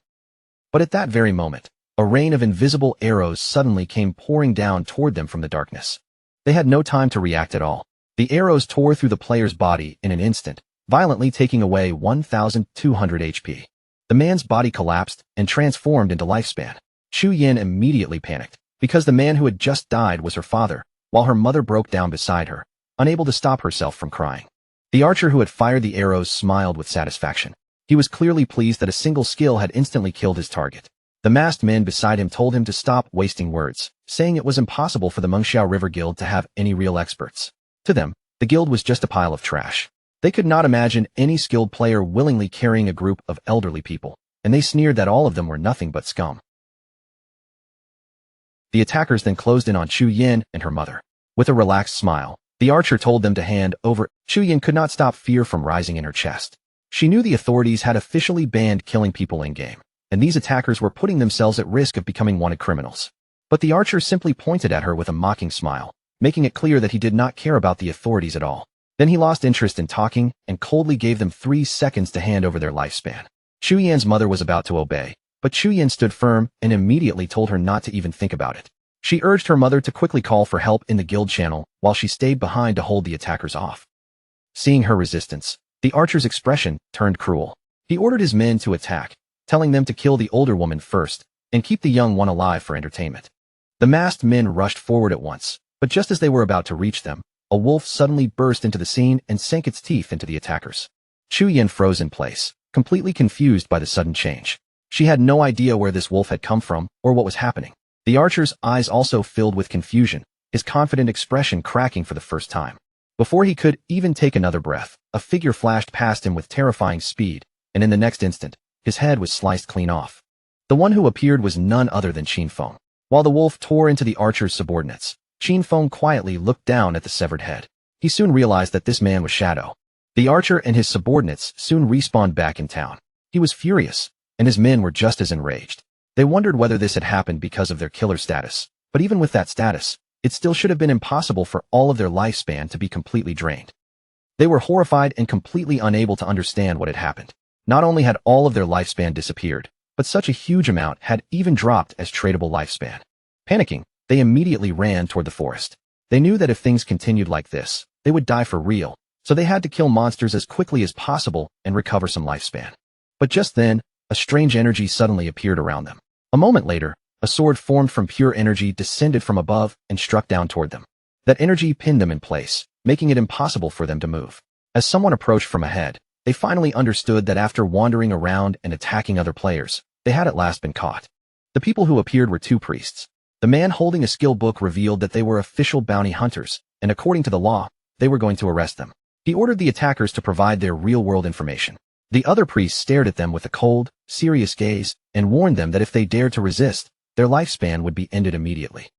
But at that very moment, a rain of invisible arrows suddenly came pouring down toward them from the darkness. They had no time to react at all. The arrows tore through the player's body in an instant, violently taking away 1,200 HP. The man's body collapsed and transformed into lifespan. Chu Yan immediately panicked, because the man who had just died was her father, while her mother broke down beside her, unable to stop herself from crying. The archer who had fired the arrows smiled with satisfaction. He was clearly pleased that a single skill had instantly killed his target. The masked men beside him told him to stop wasting words, saying it was impossible for the Mengxiao River Guild to have any real experts. To them, the guild was just a pile of trash. They could not imagine any skilled player willingly carrying a group of elderly people, and they sneered that all of them were nothing but scum. The attackers then closed in on Chu Yan and her mother. With a relaxed smile, the archer told them to hand over. Chu Yan could not stop fear from rising in her chest. She knew the authorities had officially banned killing people in-game, and these attackers were putting themselves at risk of becoming wanted criminals. But the archer simply pointed at her with a mocking smile, making it clear that he did not care about the authorities at all. Then he lost interest in talking and coldly gave them 3 seconds to hand over their lifespan. Chu Yan's mother was about to obey, but Chu Yan stood firm and immediately told her not to even think about it. She urged her mother to quickly call for help in the guild channel while she stayed behind to hold the attackers off. Seeing her resistance, the archer's expression turned cruel. He ordered his men to attack, telling them to kill the older woman first and keep the young one alive for entertainment. The masked men rushed forward at once, but just as they were about to reach them, a wolf suddenly burst into the scene and sank its teeth into the attackers. Chu Yan froze in place, completely confused by the sudden change. She had no idea where this wolf had come from or what was happening. The archer's eyes also filled with confusion, his confident expression cracking for the first time. Before he could even take another breath, a figure flashed past him with terrifying speed, and in the next instant, his head was sliced clean off. The one who appeared was none other than Qin Feng. While the wolf tore into the archer's subordinates, Qin Feng quietly looked down at the severed head. He soon realized that this man was Shadow. The archer and his subordinates soon respawned back in town. He was furious, and his men were just as enraged. They wondered whether this had happened because of their killer status, but even with that status, it still should have been impossible for all of their lifespan to be completely drained. They were horrified and completely unable to understand what had happened. Not only had all of their lifespan disappeared, but such a huge amount had even dropped as tradable lifespan. Panicking, they immediately ran toward the forest. They knew that if things continued like this, they would die for real, so they had to kill monsters as quickly as possible and recover some lifespan. But just then, a strange energy suddenly appeared around them. A moment later, a sword formed from pure energy descended from above and struck down toward them. That energy pinned them in place, making it impossible for them to move. As someone approached from ahead, they finally understood that after wandering around and attacking other players, they had at last been caught. The people who appeared were two priests. The man holding a skill book revealed that they were official bounty hunters, and according to the law, they were going to arrest them. He ordered the attackers to provide their real-world information. The other priest stared at them with a cold, serious gaze and warned them that if they dared to resist, their lifespan would be ended immediately.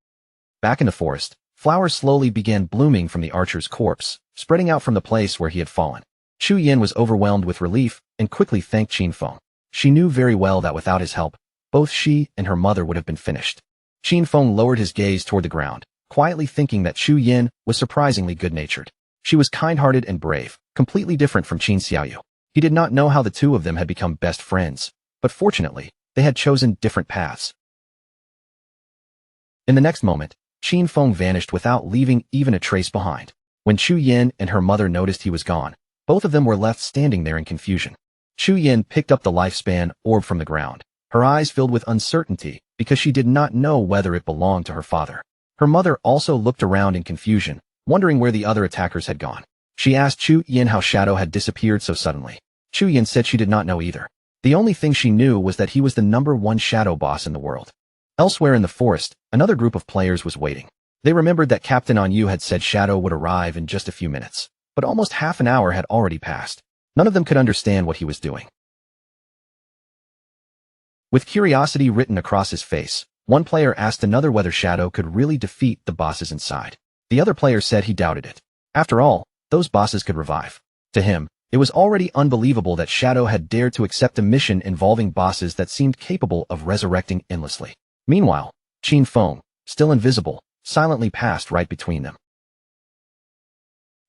Back in the forest, flowers slowly began blooming from the archer's corpse, spreading out from the place where he had fallen. Chu Yin was overwhelmed with relief and quickly thanked Qin Feng. She knew very well that without his help, both she and her mother would have been finished. Qin Feng lowered his gaze toward the ground, quietly thinking that Chu Yin was surprisingly good-natured. She was kind-hearted and brave, completely different from Qin Xiaoyu. He did not know how the two of them had become best friends, but fortunately, they had chosen different paths. In the next moment, Qin Feng vanished without leaving even a trace behind. When Chu Yin and her mother noticed he was gone, both of them were left standing there in confusion. Chu Yin picked up the lifespan orb from the ground, her eyes filled with uncertainty because she did not know whether it belonged to her father. Her mother also looked around in confusion, wondering where the other attackers had gone. She asked Chu Yin how Shadow had disappeared so suddenly. Chu Yin said she did not know either. The only thing she knew was that he was the #1 shadow boss in the world. Elsewhere in the forest, another group of players was waiting. They remembered that Captain Anyu had said Shadow would arrive in just a few minutes, but almost half an hour had already passed. None of them could understand what he was doing. With curiosity written across his face, one player asked another whether Shadow could really defeat the bosses inside. The other player said he doubted it. After all, those bosses could revive. To him, it was already unbelievable that Shadow had dared to accept a mission involving bosses that seemed capable of resurrecting endlessly. Meanwhile, Qin Feng, still invisible, silently passed right between them.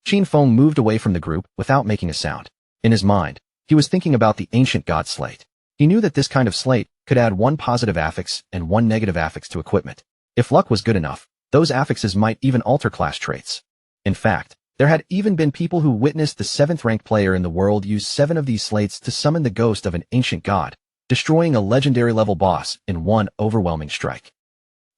Qin Feng moved away from the group without making a sound. In his mind, he was thinking about the ancient god slate. He knew that this kind of slate could add 1 positive affix and 1 negative affix to equipment. If luck was good enough, those affixes might even alter class traits. In fact, there had even been people who witnessed the 7th-ranked player in the world use 7 of these slates to summon the ghost of an ancient god, destroying a legendary-level boss in one overwhelming strike.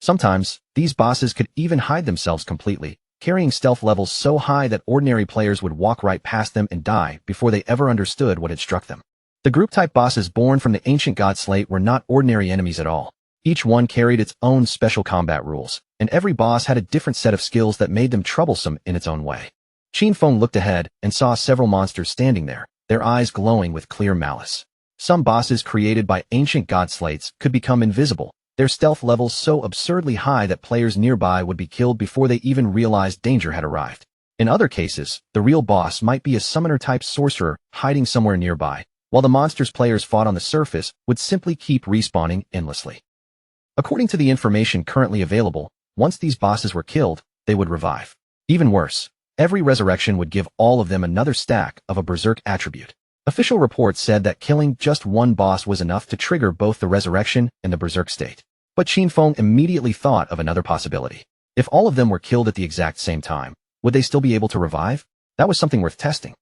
Sometimes, these bosses could even hide themselves completely, carrying stealth levels so high that ordinary players would walk right past them and die before they ever understood what had struck them. The group-type bosses born from the ancient god slate were not ordinary enemies at all. Each one carried its own special combat rules, and every boss had a different set of skills that made them troublesome in its own way. Qin Feng looked ahead and saw several monsters standing there, their eyes glowing with clear malice. Some bosses created by ancient god slates could become invisible, their stealth levels so absurdly high that players nearby would be killed before they even realized danger had arrived. In other cases, the real boss might be a summoner-type sorcerer hiding somewhere nearby, while the monsters players fought on the surface would simply keep respawning endlessly. According to the information currently available, once these bosses were killed, they would revive. Even worse, every resurrection would give all of them another stack of a berserk attribute. Official reports said that killing just one boss was enough to trigger both the resurrection and the berserk state. But Qin Feng immediately thought of another possibility. If all of them were killed at the exact same time, would they still be able to revive? That was something worth testing.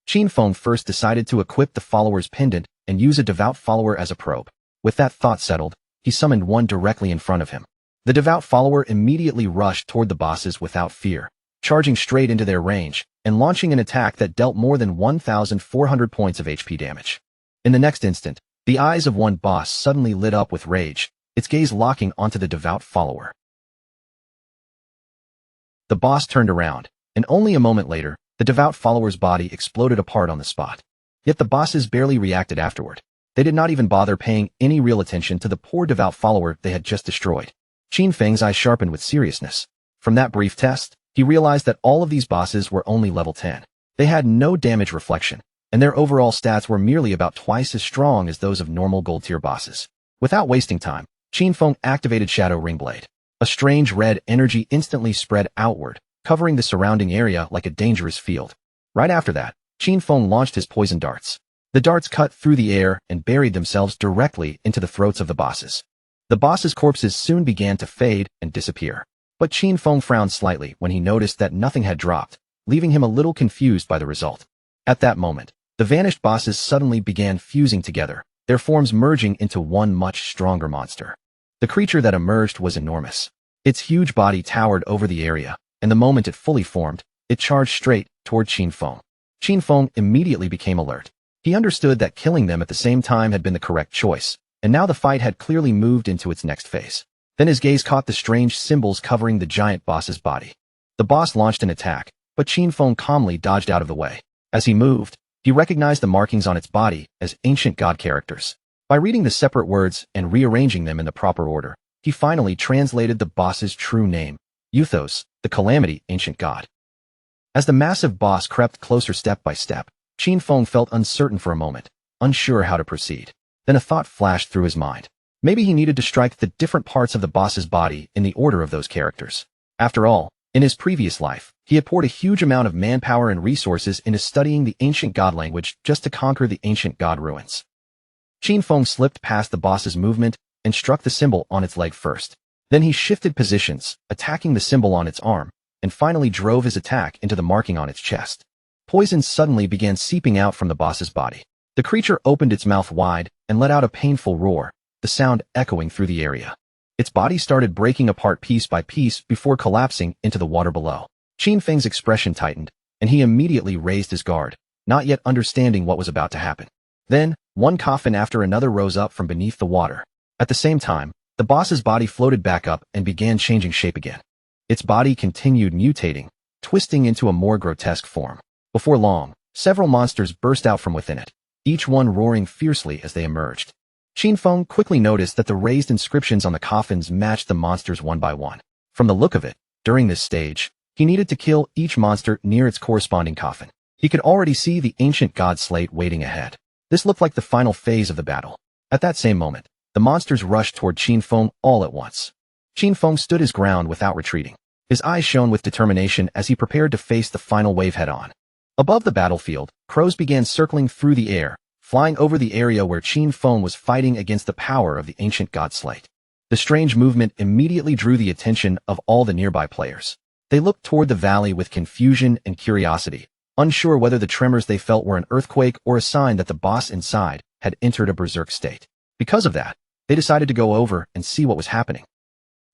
Qin Feng first decided to equip the follower's pendant and use a devout follower as a probe. With that thought settled, he summoned one directly in front of him. The devout follower immediately rushed toward the bosses without fear, charging straight into their range and launching an attack that dealt more than 1,400 points of HP damage. In the next instant, the eyes of one boss suddenly lit up with rage, its gaze locking onto the devout follower. The boss turned around, and only a moment later, the devout follower's body exploded apart on the spot. Yet the bosses barely reacted afterward. They did not even bother paying any real attention to the poor devout follower they had just destroyed. Qin Feng's eyes sharpened with seriousness. From that brief test, he realized that all of these bosses were only level 10. They had no damage reflection, and their overall stats were merely about twice as strong as those of normal gold tier bosses. Without wasting time, Qin Feng activated Shadow Ringblade. A strange red energy instantly spread outward, covering the surrounding area like a dangerous field. Right after that, Qin Feng launched his poison darts. The darts cut through the air and buried themselves directly into the throats of the bosses. The bosses' corpses soon began to fade and disappear. But Qin Feng frowned slightly when he noticed that nothing had dropped, leaving him a little confused by the result. At that moment, the vanished bosses suddenly began fusing together, their forms merging into one much stronger monster. The creature that emerged was enormous. Its huge body towered over the area, and the moment it fully formed, it charged straight toward Qin Feng. Qin Feng immediately became alert. He understood that killing them at the same time had been the correct choice, and now the fight had clearly moved into its next phase. Then his gaze caught the strange symbols covering the giant boss's body. The boss launched an attack, but Qin Feng calmly dodged out of the way. As he moved, he recognized the markings on its body as ancient god characters. By reading the separate words and rearranging them in the proper order, he finally translated the boss's true name, Euthos, the Calamity Ancient God. As the massive boss crept closer step by step, Qin Feng felt uncertain for a moment, unsure how to proceed. Then a thought flashed through his mind. Maybe he needed to strike the different parts of the boss's body in the order of those characters. After all, in his previous life, he had poured a huge amount of manpower and resources into studying the ancient god language just to conquer the ancient god ruins. Qin Feng slipped past the boss's movement and struck the symbol on its leg first. Then he shifted positions, attacking the symbol on its arm, and finally drove his attack into the marking on its chest. Poison suddenly began seeping out from the boss's body. The creature opened its mouth wide and let out a painful roar, the sound echoing through the area. Its body started breaking apart piece by piece before collapsing into the water below. Qin Feng's expression tightened, and he immediately raised his guard, not yet understanding what was about to happen. Then, one coffin after another rose up from beneath the water. At the same time, the boss's body floated back up and began changing shape again. Its body continued mutating, twisting into a more grotesque form. Before long, several monsters burst out from within it, each one roaring fiercely as they emerged. Qin Feng quickly noticed that the raised inscriptions on the coffins matched the monsters one by one. From the look of it, during this stage, he needed to kill each monster near its corresponding coffin. He could already see the ancient god slate waiting ahead. This looked like the final phase of the battle. At that same moment, the monsters rushed toward Qin Feng all at once. Qin Feng stood his ground without retreating. His eyes shone with determination as he prepared to face the final wave head-on. Above the battlefield, crows began circling through the air, flying over the area where Qin Feng was fighting against the power of the ancient god slate. The strange movement immediately drew the attention of all the nearby players. They looked toward the valley with confusion and curiosity, unsure whether the tremors they felt were an earthquake or a sign that the boss inside had entered a berserk state. Because of that, they decided to go over and see what was happening.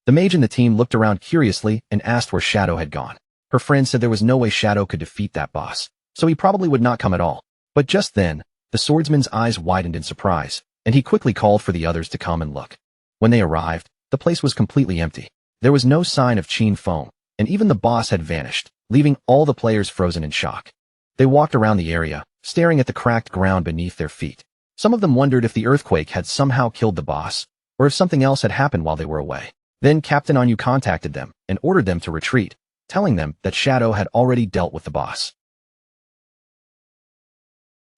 The mage in the team looked around curiously and asked where Shadow had gone. Her friend said there was no way Shadow could defeat that boss, so he probably would not come at all. But just then, the swordsman's eyes widened in surprise, and he quickly called for the others to come and look. When they arrived, the place was completely empty. There was no sign of Qin Feng, and even the boss had vanished, leaving all the players frozen in shock. They walked around the area, staring at the cracked ground beneath their feet. Some of them wondered if the earthquake had somehow killed the boss, or if something else had happened while they were away. Then Captain Anu contacted them and ordered them to retreat, telling them that Shadow had already dealt with the boss.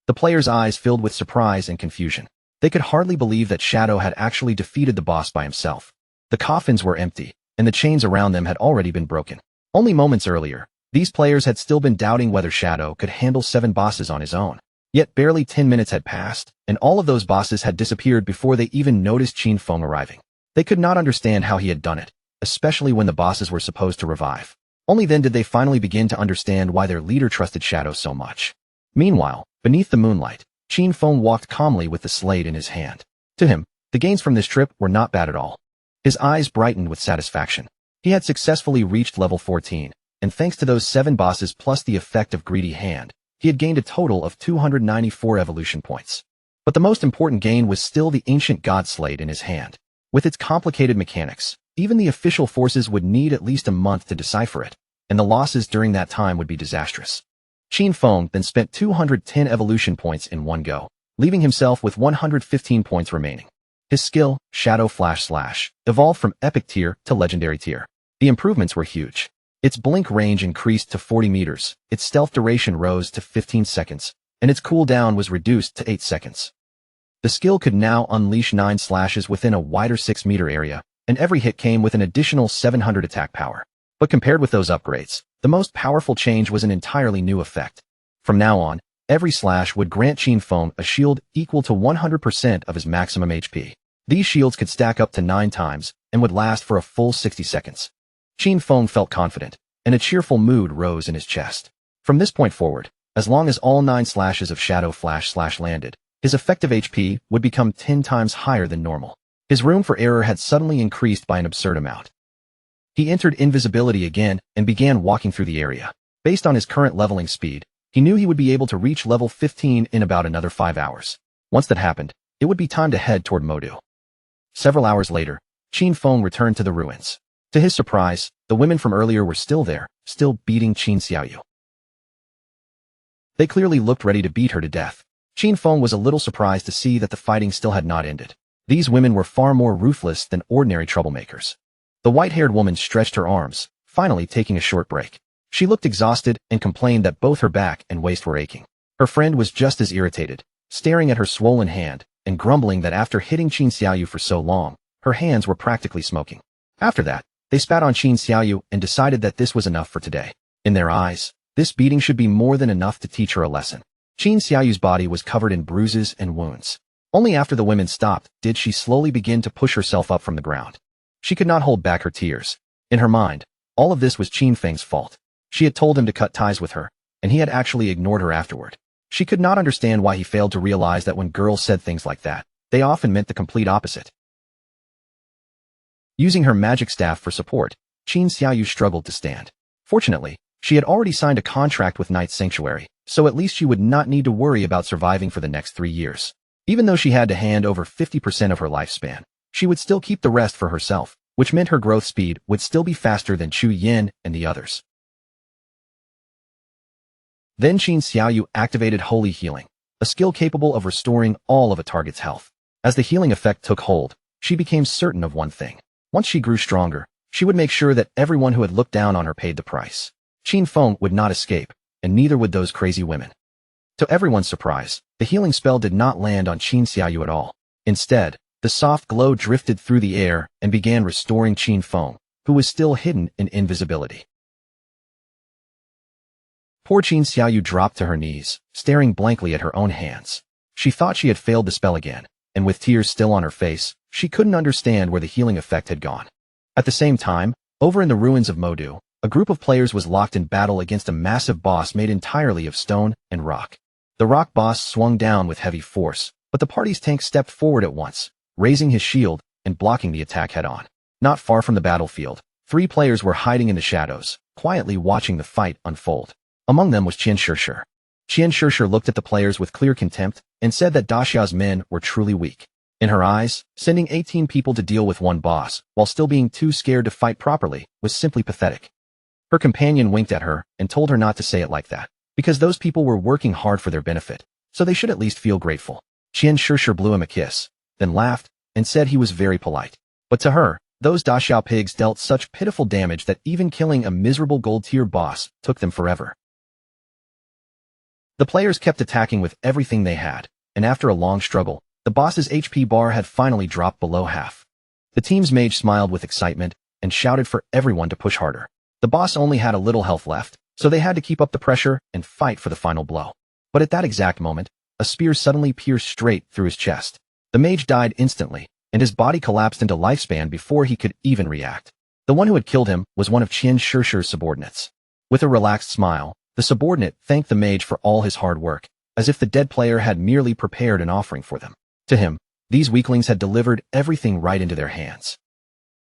The players' eyes filled with surprise and confusion. They could hardly believe that Shadow had actually defeated the boss by himself. The coffins were empty, and the chains around them had already been broken. Only moments earlier, these players had still been doubting whether Shadow could handle 7 bosses on his own. Yet barely 10 minutes had passed, and all of those bosses had disappeared before they even noticed Qin Feng arriving. They could not understand how he had done it, especially when the bosses were supposed to revive. Only then did they finally begin to understand why their leader trusted Shadow so much. Meanwhile, beneath the moonlight, Qin Feng walked calmly with the slate in his hand. To him, the gains from this trip were not bad at all. His eyes brightened with satisfaction. He had successfully reached level 14, and thanks to those 7 bosses plus the effect of Greedy Hand, he had gained a total of 294 evolution points. But the most important gain was still the ancient god slate in his hand. With its complicated mechanics, even the official forces would need at least a month to decipher it, and the losses during that time would be disastrous. Qin Feng then spent 210 evolution points in one go, leaving himself with 115 points remaining. His skill, Shadow Flash Slash, evolved from epic tier to legendary tier. The improvements were huge. Its blink range increased to 40 meters, its stealth duration rose to 15 seconds, and its cooldown was reduced to 8 seconds. The skill could now unleash 9 slashes within a wider 6-meter area, and every hit came with an additional 700 attack power. But compared with those upgrades, the most powerful change was an entirely new effect. From now on, every slash would grant Qin Feng a shield equal to 100% of his maximum HP. These shields could stack up to 9 times, and would last for a full 60 seconds. Qin Feng felt confident, and a cheerful mood rose in his chest. From this point forward, as long as all 9 slashes of Shadow Flash landed, his effective HP would become 10 times higher than normal. His room for error had suddenly increased by an absurd amount. He entered invisibility again and began walking through the area. Based on his current leveling speed, he knew he would be able to reach level 15 in about another 5 hours. Once that happened, it would be time to head toward Modu. Several hours later, Qin Feng returned to the ruins. To his surprise, the women from earlier were still there, still beating Qin Xiaoyu. They clearly looked ready to beat her to death. Qin Feng was a little surprised to see that the fighting still had not ended. These women were far more ruthless than ordinary troublemakers. The white-haired woman stretched her arms, finally taking a short break. She looked exhausted and complained that both her back and waist were aching. Her friend was just as irritated, staring at her swollen hand and grumbling that after hitting Qin Xiaoyu for so long, her hands were practically smoking. After that, they spat on Qin Xiaoyu and decided that this was enough for today. In their eyes, this beating should be more than enough to teach her a lesson. Qin Xiaoyu's body was covered in bruises and wounds. Only after the women stopped did she slowly begin to push herself up from the ground. She could not hold back her tears. In her mind, all of this was Qin Feng's fault. She had told him to cut ties with her, and he had actually ignored her afterward. She could not understand why he failed to realize that when girls said things like that, they often meant the complete opposite. Using her magic staff for support, Qin Xiaoyu struggled to stand. Fortunately, she had already signed a contract with Knight's Sanctuary, so at least she would not need to worry about surviving for the next 3 years. Even though she had to hand over 50% of her lifespan, she would still keep the rest for herself, which meant her growth speed would still be faster than Chu Yin and the others. Then Qin Xiaoyu activated Holy Healing, a skill capable of restoring all of a target's health. As the healing effect took hold, she became certain of one thing. Once she grew stronger, she would make sure that everyone who had looked down on her paid the price. Qin Feng would not escape, and neither would those crazy women. To everyone's surprise, the healing spell did not land on Qin Xiaoyu at all. Instead, the soft glow drifted through the air and began restoring Qin Feng, who was still hidden in invisibility. Poor Qin Xiaoyu dropped to her knees, staring blankly at her own hands. She thought she had failed the spell again, and with tears still on her face, she couldn't understand where the healing effect had gone. At the same time, over in the ruins of Modu, a group of players was locked in battle against a massive boss made entirely of stone and rock. The rock boss swung down with heavy force, but the party's tank stepped forward at once, raising his shield and blocking the attack head-on. Not far from the battlefield, 3 players were hiding in the shadows, quietly watching the fight unfold. Among them was Qian Shishir. Qian Shishir looked at the players with clear contempt and said that Daxia's men were truly weak. In her eyes, sending 18 people to deal with one boss, while still being too scared to fight properly, was simply pathetic. Her companion winked at her and told her not to say it like that, because those people were working hard for their benefit, so they should at least feel grateful. Qian Shishir blew him a kiss, then laughed, and said he was very polite. But to her, those Daxiao pigs dealt such pitiful damage that even killing a miserable gold-tier boss took them forever. The players kept attacking with everything they had, and after a long struggle, the boss's HP bar had finally dropped below half. The team's mage smiled with excitement and shouted for everyone to push harder. The boss only had a little health left, so they had to keep up the pressure and fight for the final blow. But at that exact moment, a spear suddenly pierced straight through his chest. The mage died instantly, and his body collapsed into lifespan before he could even react. The one who had killed him was one of Qian Shishir's subordinates. With a relaxed smile, the subordinate thanked the mage for all his hard work, as if the dead player had merely prepared an offering for them. To him, these weaklings had delivered everything right into their hands.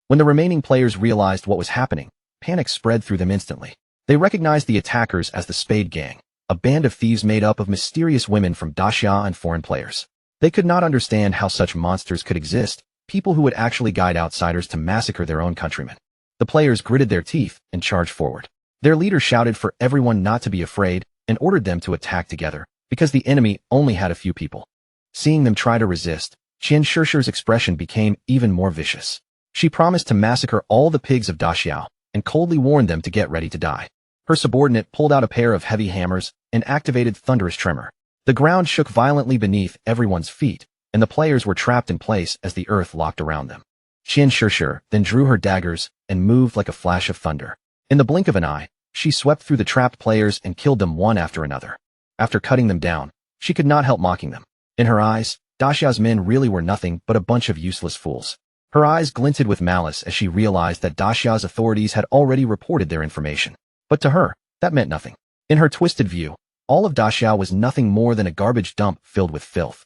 When the remaining players realized what was happening, panic spread through them instantly. They recognized the attackers as the Spade Gang, a band of thieves made up of mysterious women from Daxia and foreign players. They could not understand how such monsters could exist, people who would actually guide outsiders to massacre their own countrymen. The players gritted their teeth and charged forward. Their leader shouted for everyone not to be afraid and ordered them to attack together, because the enemy only had a few people. Seeing them try to resist, Qian Shishir's expression became even more vicious. She promised to massacre all the pigs of Daxiao, and coldly warned them to get ready to die. Her subordinate pulled out a pair of heavy hammers and activated thunderous tremor. The ground shook violently beneath everyone's feet, and the players were trapped in place as the earth locked around them. Qian Shishir then drew her daggers and moved like a flash of thunder. In the blink of an eye, she swept through the trapped players and killed them one after another. After cutting them down, she could not help mocking them. In her eyes, Daxia's men really were nothing but a bunch of useless fools. Her eyes glinted with malice as she realized that Daxia's authorities had already reported their information. But to her, that meant nothing. In her twisted view, all of Daxia was nothing more than a garbage dump filled with filth.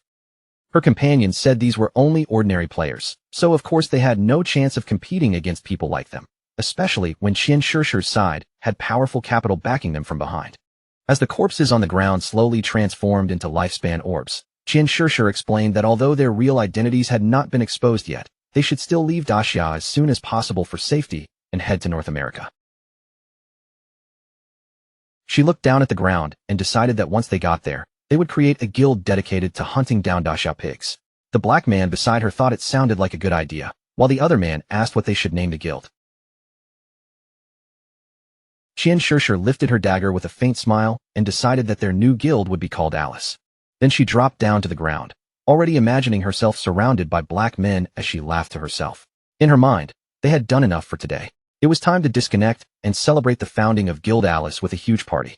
Her companions said these were only ordinary players, so of course they had no chance of competing against people like them, especially when Qian Shishir's side had powerful capital backing them from behind. As the corpses on the ground slowly transformed into lifespan orbs, Qian Shishir explained that although their real identities had not been exposed yet, they should still leave Daxia as soon as possible for safety and head to North America. She looked down at the ground and decided that once they got there, they would create a guild dedicated to hunting down Daxia pigs. The black man beside her thought it sounded like a good idea, while the other man asked what they should name the guild. Qian Shishir lifted her dagger with a faint smile and decided that their new guild would be called Alice. Then she dropped down to the ground, already imagining herself surrounded by black men as she laughed to herself. In her mind, they had done enough for today. It was time to disconnect and celebrate the founding of Guild Alice with a huge party.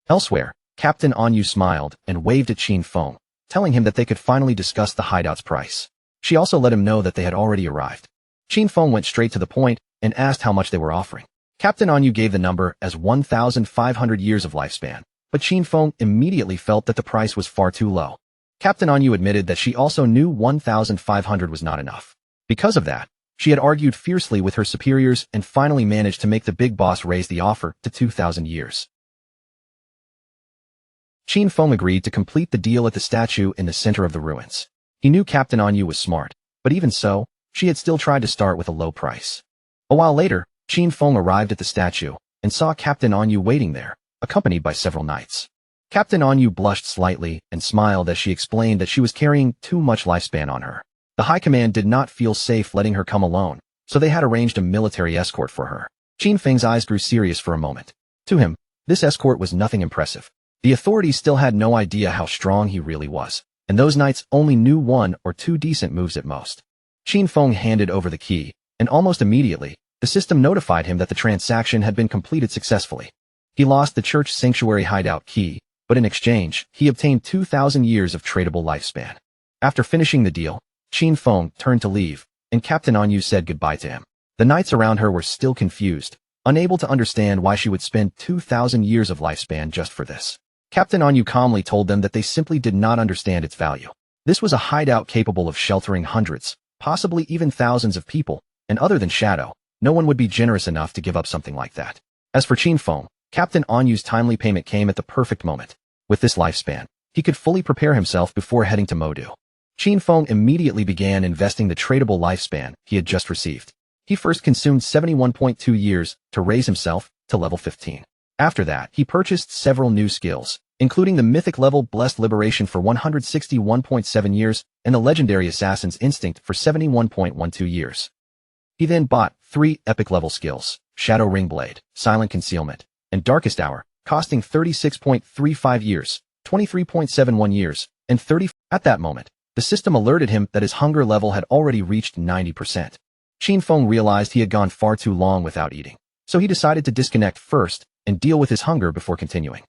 Elsewhere, Captain Anyu smiled and waved at Qin Feng, telling him that they could finally discuss the hideout's price. She also let him know that they had already arrived. Qin Feng went straight to the point and asked how much they were offering. Captain Anyu gave the number as 1,500 years of lifespan, but Qin Feng immediately felt that the price was far too low. Captain Anyu admitted that she also knew 1,500 was not enough. Because of that, she had argued fiercely with her superiors and finally managed to make the big boss raise the offer to 2,000 years. Qin Feng agreed to complete the deal at the statue in the center of the ruins. He knew Captain Anyu was smart, but even so, she had still tried to start with a low price. A while later, Qin Feng arrived at the statue and saw Captain Anyu waiting there, accompanied by several knights. Captain Anyu blushed slightly and smiled as she explained that she was carrying too much lifespan on her. The High Command did not feel safe letting her come alone, so they had arranged a military escort for her. Qin Feng's eyes grew serious for a moment. To him, this escort was nothing impressive. The authorities still had no idea how strong he really was, and those knights only knew one or two decent moves at most. Qin Feng handed over the key, and almost immediately, the system notified him that the transaction had been completed successfully. He lost the church sanctuary hideout key, but in exchange, he obtained 2,000 years of tradable lifespan. After finishing the deal, Qin Feng turned to leave, and Captain Anyu said goodbye to him. The knights around her were still confused, unable to understand why she would spend 2,000 years of lifespan just for this. Captain Anyu calmly told them that they simply did not understand its value. This was a hideout capable of sheltering hundreds, possibly even thousands of people, and other than Shadow, no one would be generous enough to give up something like that. As for Qin Feng, Captain Anyu's timely payment came at the perfect moment. With this lifespan, he could fully prepare himself before heading to Modu. Qin Feng immediately began investing the tradable lifespan he had just received. He first consumed 71.2 years to raise himself to level 15. After that, he purchased several new skills, including the mythic level Blessed Liberation for 161.7 years and the legendary Assassin's Instinct for 71.12 years. He then bought 3 epic level skills, Shadow Ring Blade, Silent Concealment, and Darkest Hour, costing 36.35 years, 23.71 years, and 30. At that moment, the system alerted him that his hunger level had already reached 90%. Qin Feng realized he had gone far too long without eating, so he decided to disconnect first and deal with his hunger before continuing.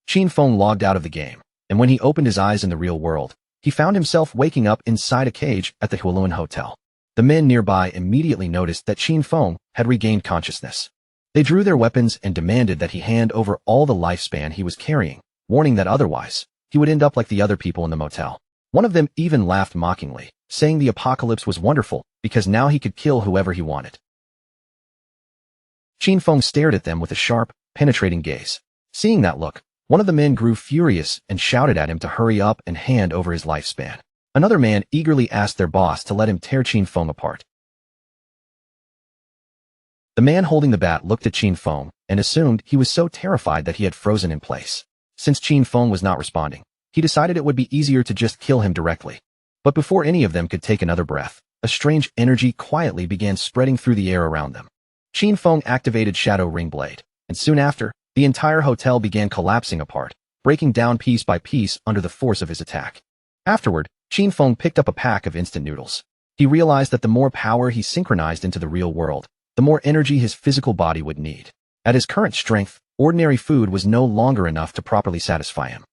Qin Feng logged out of the game, and when he opened his eyes in the real world, he found himself waking up inside a cage at the Huoluan Hotel. The men nearby immediately noticed that Qin Feng had regained consciousness. They drew their weapons and demanded that he hand over all the lifespan he was carrying, warning that otherwise, he would end up like the other people in the motel. One of them even laughed mockingly, saying the apocalypse was wonderful because now he could kill whoever he wanted. Qin Feng stared at them with a sharp, penetrating gaze. Seeing that look, one of the men grew furious and shouted at him to hurry up and hand over his lifespan. Another man eagerly asked their boss to let him tear Qin Feng apart. The man holding the bat looked at Qin Feng and assumed he was so terrified that he had frozen in place. Since Qin Feng was not responding, he decided it would be easier to just kill him directly. But before any of them could take another breath, a strange energy quietly began spreading through the air around them. Qin Feng activated Shadow Ring Blade, and soon after, the entire hotel began collapsing apart, breaking down piece by piece under the force of his attack. Afterward, Qin Feng picked up a pack of instant noodles. He realized that the more power he synchronized into the real world, the more energy his physical body would need. At his current strength, ordinary food was no longer enough to properly satisfy him.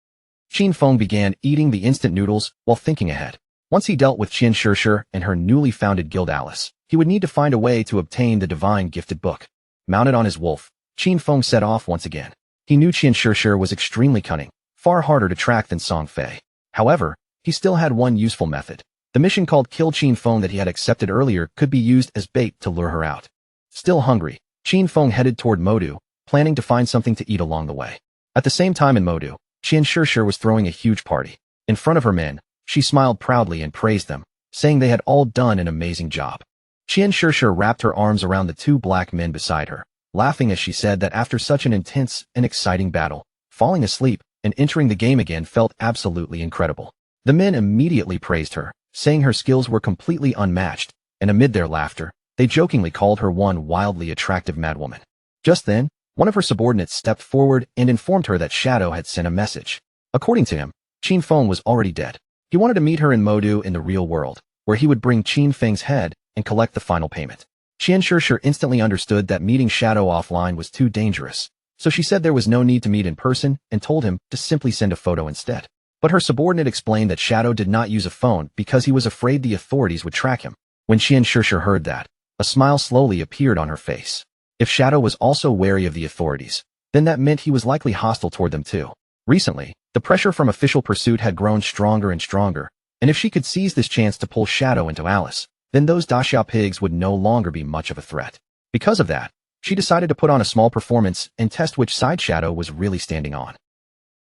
Qin Feng began eating the instant noodles while thinking ahead. Once he dealt with Qian Shishir and her newly founded guild Alice, he would need to find a way to obtain the divine gifted book. Mounted on his wolf, Qin Feng set off once again. He knew Qian Shishir was extremely cunning, far harder to track than Song Fei. However, he still had one useful method. The mission called Kill Qin Feng that he had accepted earlier could be used as bait to lure her out. Still hungry, Qin Feng headed toward Modu, planning to find something to eat along the way. At the same time in Modu, Qian Shishir was throwing a huge party. In front of her men, she smiled proudly and praised them, saying they had all done an amazing job. Qian Shishir wrapped her arms around the two black men beside her, laughing as she said that after such an intense and exciting battle, falling asleep and entering the game again felt absolutely incredible. The men immediately praised her, saying her skills were completely unmatched, and amid their laughter, they jokingly called her one wildly attractive madwoman. Just then, one of her subordinates stepped forward and informed her that Shadow had sent a message. According to him, Qin Feng was already dead. He wanted to meet her in Modu in the real world, where he would bring Qin Feng's head and collect the final payment. Qian Shishir instantly understood that meeting Shadow offline was too dangerous, so she said there was no need to meet in person and told him to simply send a photo instead. But her subordinate explained that Shadow did not use a phone because he was afraid the authorities would track him. When Qian Shishir heard that, a smile slowly appeared on her face. If Shadow was also wary of the authorities, then that meant he was likely hostile toward them too. Recently, the pressure from official pursuit had grown stronger and stronger, and if she could seize this chance to pull Shadow into Alice, then those Daxia pigs would no longer be much of a threat. Because of that, she decided to put on a small performance and test which side Shadow was really standing on.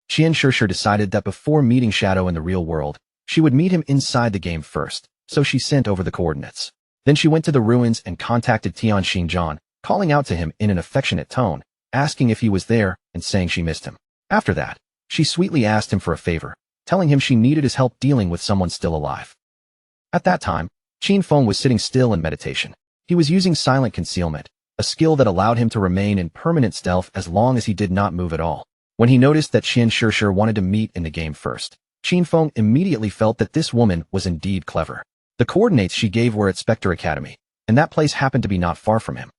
Qian Shishir decided that before meeting Shadow in the real world, she would meet him inside the game first, so she sent over the coordinates. Then she went to the ruins and contacted Tian Xinjian, calling out to him in an affectionate tone, asking if he was there and saying she missed him. After that, she sweetly asked him for a favor, telling him she needed his help dealing with someone still alive. At that time, Qin Feng was sitting still in meditation. He was using silent concealment, a skill that allowed him to remain in permanent stealth as long as he did not move at all. When he noticed that Qian Shishir wanted to meet in the game first, Qin Feng immediately felt that this woman was indeed clever. The coordinates she gave were at Spectre Academy, and that place happened to be not far from him.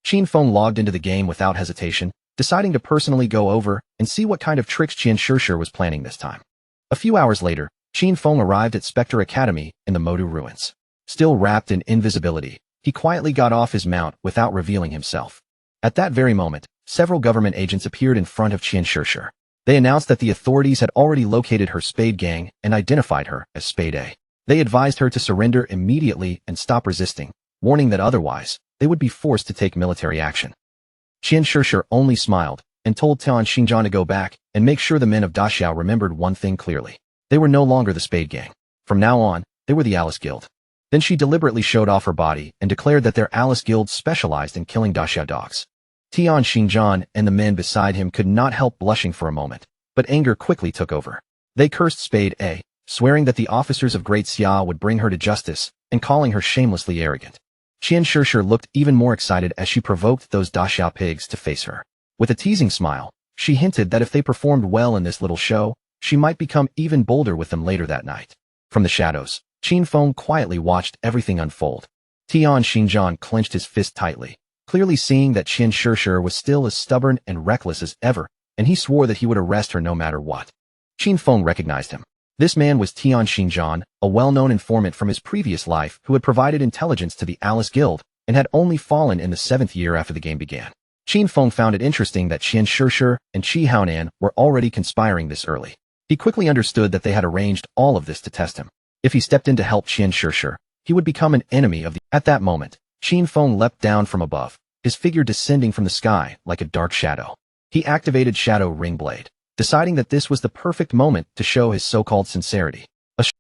Qin Feng logged into the game without hesitation, deciding to personally go over and see what kind of tricks Qian Shishir was planning this time. A few hours later, Qin Feng arrived at Spectre Academy in the Modu ruins. Still wrapped in invisibility, he quietly got off his mount without revealing himself. At that very moment, several government agents appeared in front of Qian Shishir. They announced that the authorities had already located her Spade gang and identified her as Spade A. They advised her to surrender immediately and stop resisting, warning that otherwise, they would be forced to take military action. Qian Shishir only smiled and told Tian Xinjian to go back and make sure the men of Daxiao remembered one thing clearly. They were no longer the Spade gang. From now on, they were the Alice Guild. Then she deliberately showed off her body and declared that their Alice Guild specialized in killing Daxiao dogs. Tian Xinjian and the men beside him could not help blushing for a moment, but anger quickly took over. They cursed Spade A, swearing that the officers of Great Xia would bring her to justice and calling her shamelessly arrogant. Qian Shishir looked even more excited as she provoked those Daxiao pigs to face her. With a teasing smile, she hinted that if they performed well in this little show, she might become even bolder with them later that night. From the shadows, Qin Feng quietly watched everything unfold. Tian Xinjian clenched his fist tightly, clearly seeing that Qian Shishir was still as stubborn and reckless as ever, and he swore that he would arrest her no matter what. Qin Feng recognized him. This man was Tian Xinjian, a well-known informant from his previous life who had provided intelligence to the Alice Guild and had only fallen in the 7th year after the game began. Qin Feng found it interesting that Qian Shishir and Qi Haonan were already conspiring this early. He quickly understood that they had arranged all of this to test him. If he stepped in to help Qian Shishir, he would become an enemy of the... At that moment, Qin Feng leapt down from above, his figure descending from the sky like a dark shadow. He activated Shadow Ring Blade, deciding that this was the perfect moment to show his so-called sincerity.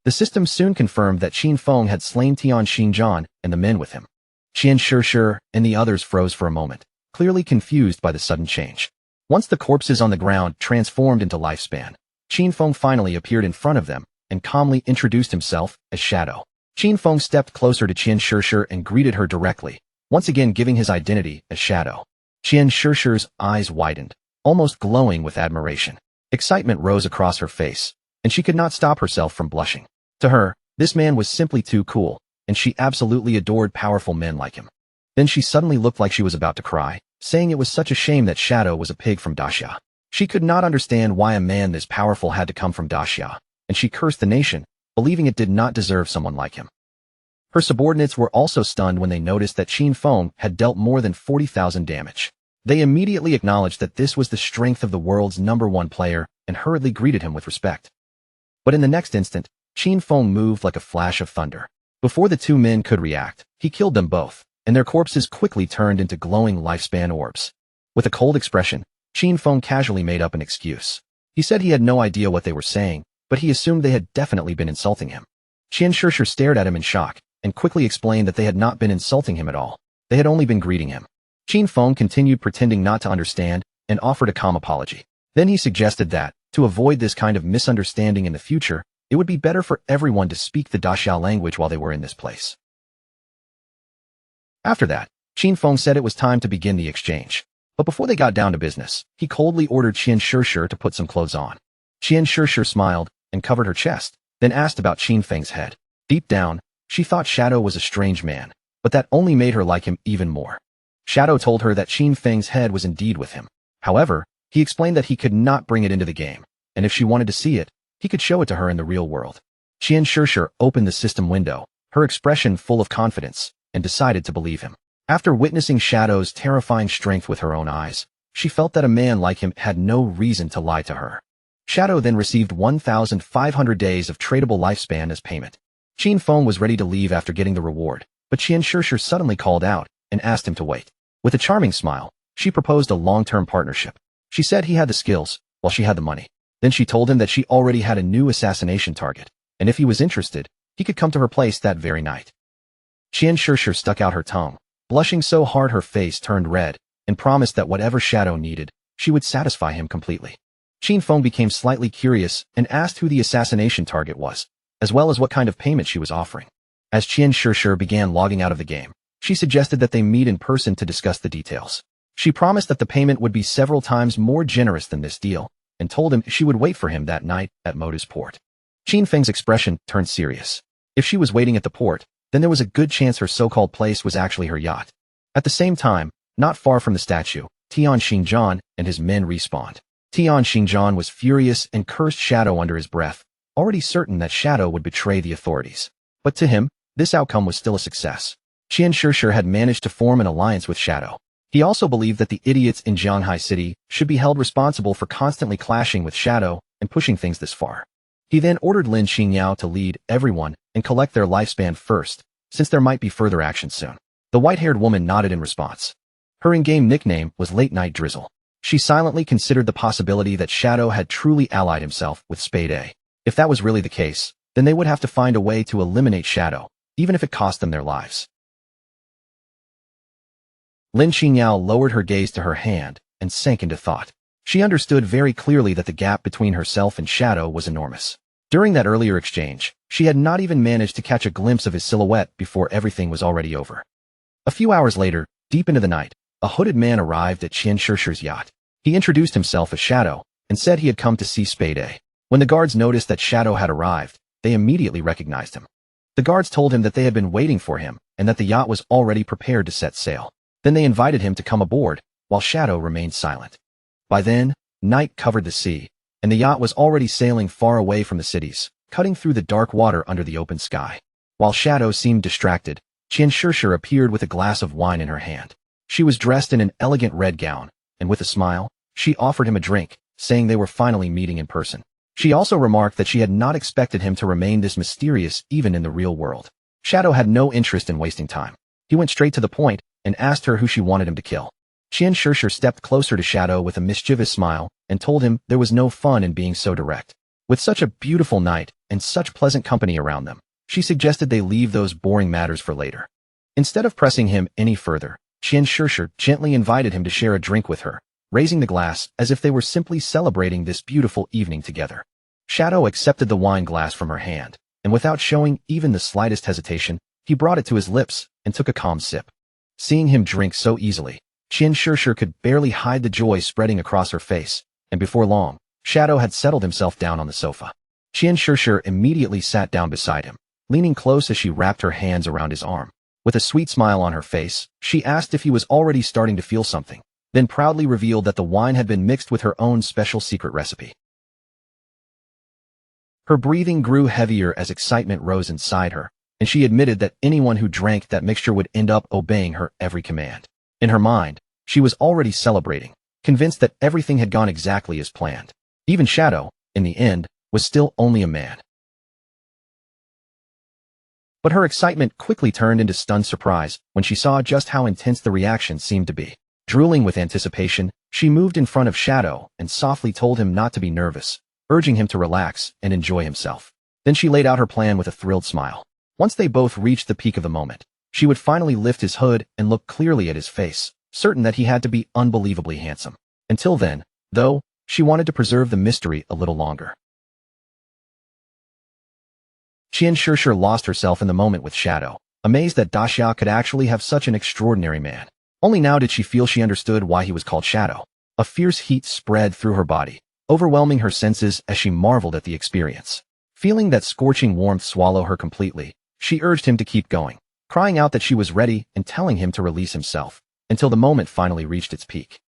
The system soon confirmed that Qin Feng had slain Tian Xinjian and the men with him. Qian Shishir and the others froze for a moment, clearly confused by the sudden change. Once the corpses on the ground transformed into lifespan, Qin Feng finally appeared in front of them, and calmly introduced himself as Shadow. Qin Feng stepped closer to Qian Shishir and greeted her directly, once again giving his identity as Shadow. Qian Shishir's eyes widened, almost glowing with admiration. Excitement rose across her face, and she could not stop herself from blushing. To her, this man was simply too cool, and she absolutely adored powerful men like him. Then she suddenly looked like she was about to cry, saying it was such a shame that Shadow was a pig from Daxia. She could not understand why a man this powerful had to come from Daxia, and she cursed the nation, believing it did not deserve someone like him. Her subordinates were also stunned when they noticed that Qin Feng had dealt more than 40,000 damage. They immediately acknowledged that this was the strength of the world's #1 player and hurriedly greeted him with respect. But in the next instant, Qin Feng moved like a flash of thunder. Before the two men could react, he killed them both, and their corpses quickly turned into glowing lifespan orbs. With a cold expression, Qin Feng casually made up an excuse. He said he had no idea what they were saying, but he assumed they had definitely been insulting him. Qian Shishir stared at him in shock, and quickly explained that they had not been insulting him at all. They had only been greeting him. Qin Feng continued pretending not to understand and offered a calm apology. Then he suggested that, to avoid this kind of misunderstanding in the future, it would be better for everyone to speak the Daxia language while they were in this place. After that, Qin Feng said it was time to begin the exchange. But before they got down to business, he coldly ordered Qian Shishir to put some clothes on. Qian Shishir smiled and covered her chest, then asked about Qin Feng's head. Deep down, she thought Shadow was a strange man, but that only made her like him even more. Shadow told her that Qin Feng's head was indeed with him. However, he explained that he could not bring it into the game, and if she wanted to see it, he could show it to her in the real world. Qian Shishir opened the system window, her expression full of confidence, and decided to believe him. After witnessing Shadow's terrifying strength with her own eyes, she felt that a man like him had no reason to lie to her. Shadow then received 1,500 days of tradable lifespan as payment. Qin Feng was ready to leave after getting the reward, but Qian Shishir suddenly called out and asked him to wait. With a charming smile, she proposed a long-term partnership. She said he had the skills, while she had the money. Then she told him that she already had a new assassination target, and if he was interested, he could come to her place that very night. Qian Shishir stuck out her tongue, blushing so hard her face turned red, and promised that whatever Shadow needed, she would satisfy him completely. Qin Feng became slightly curious and asked who the assassination target was, as well as what kind of payment she was offering. As Qian Shishir began logging out of the game, she suggested that they meet in person to discuss the details. She promised that the payment would be several times more generous than this deal, and told him she would wait for him that night at Modu's port. Qin Feng's expression turned serious. If she was waiting at the port, then there was a good chance her so-called place was actually her yacht. At the same time, not far from the statue, Tian Xingjian and his men respawned. Tian Xingjian was furious and cursed Shadow under his breath, already certain that Shadow would betray the authorities. But to him, this outcome was still a success. Qian Shishir had managed to form an alliance with Shadow. He also believed that the idiots in Jianghai City should be held responsible for constantly clashing with Shadow and pushing things this far. He then ordered Lin Xingyao to lead everyone and collect their lifespan first, since there might be further action soon. The white-haired woman nodded in response. Her in-game nickname was Late Night Drizzle. She silently considered the possibility that Shadow had truly allied himself with Spade A. If that was really the case, then they would have to find a way to eliminate Shadow, even if it cost them their lives. Lin Xingyao lowered her gaze to her hand and sank into thought. She understood very clearly that the gap between herself and Shadow was enormous. During that earlier exchange, she had not even managed to catch a glimpse of his silhouette before everything was already over. A few hours later, deep into the night, a hooded man arrived at Qian Shishir's yacht. He introduced himself as Shadow and said he had come to see Spade A. When the guards noticed that Shadow had arrived, they immediately recognized him. The guards told him that they had been waiting for him and that the yacht was already prepared to set sail. Then they invited him to come aboard, while Shadow remained silent. By then, night covered the sea, and the yacht was already sailing far away from the cities, cutting through the dark water under the open sky. While Shadow seemed distracted, Qian Shishir appeared with a glass of wine in her hand. She was dressed in an elegant red gown, and with a smile, she offered him a drink, saying they were finally meeting in person. She also remarked that she had not expected him to remain this mysterious even in the real world. Shadow had no interest in wasting time. He went straight to the point and asked her who she wanted him to kill. Qian Shishir stepped closer to Shadow with a mischievous smile and told him there was no fun in being so direct. With such a beautiful night and such pleasant company around them, she suggested they leave those boring matters for later. Instead of pressing him any further, Qian Shishir gently invited him to share a drink with her, raising the glass as if they were simply celebrating this beautiful evening together. Shadow accepted the wine glass from her hand, and without showing even the slightest hesitation, he brought it to his lips and took a calm sip. Seeing him drink so easily, Qian Shishir could barely hide the joy spreading across her face, and before long, Shadow had settled himself down on the sofa. Qian Shishir immediately sat down beside him, leaning close as she wrapped her hands around his arm. With a sweet smile on her face, she asked if he was already starting to feel something, then proudly revealed that the wine had been mixed with her own special secret recipe. Her breathing grew heavier as excitement rose inside her, and she admitted that anyone who drank that mixture would end up obeying her every command. In her mind, she was already celebrating, convinced that everything had gone exactly as planned. Even Shadow, in the end, was still only a man. But her excitement quickly turned into stunned surprise when she saw just how intense the reaction seemed to be. Drooling with anticipation, she moved in front of Shadow and softly told him not to be nervous, urging him to relax and enjoy himself. Then she laid out her plan with a thrilled smile. Once they both reached the peak of the moment, she would finally lift his hood and look clearly at his face, certain that he had to be unbelievably handsome. Until then, though, she wanted to preserve the mystery a little longer. Qian Shishir lost herself in the moment with Shadow, amazed that Daxia could actually have such an extraordinary man. Only now did she feel she understood why he was called Shadow. A fierce heat spread through her body, overwhelming her senses as she marveled at the experience. Feeling that scorching warmth swallow her completely, she urged him to keep going, crying out that she was ready and telling him to release himself, until the moment finally reached its peak.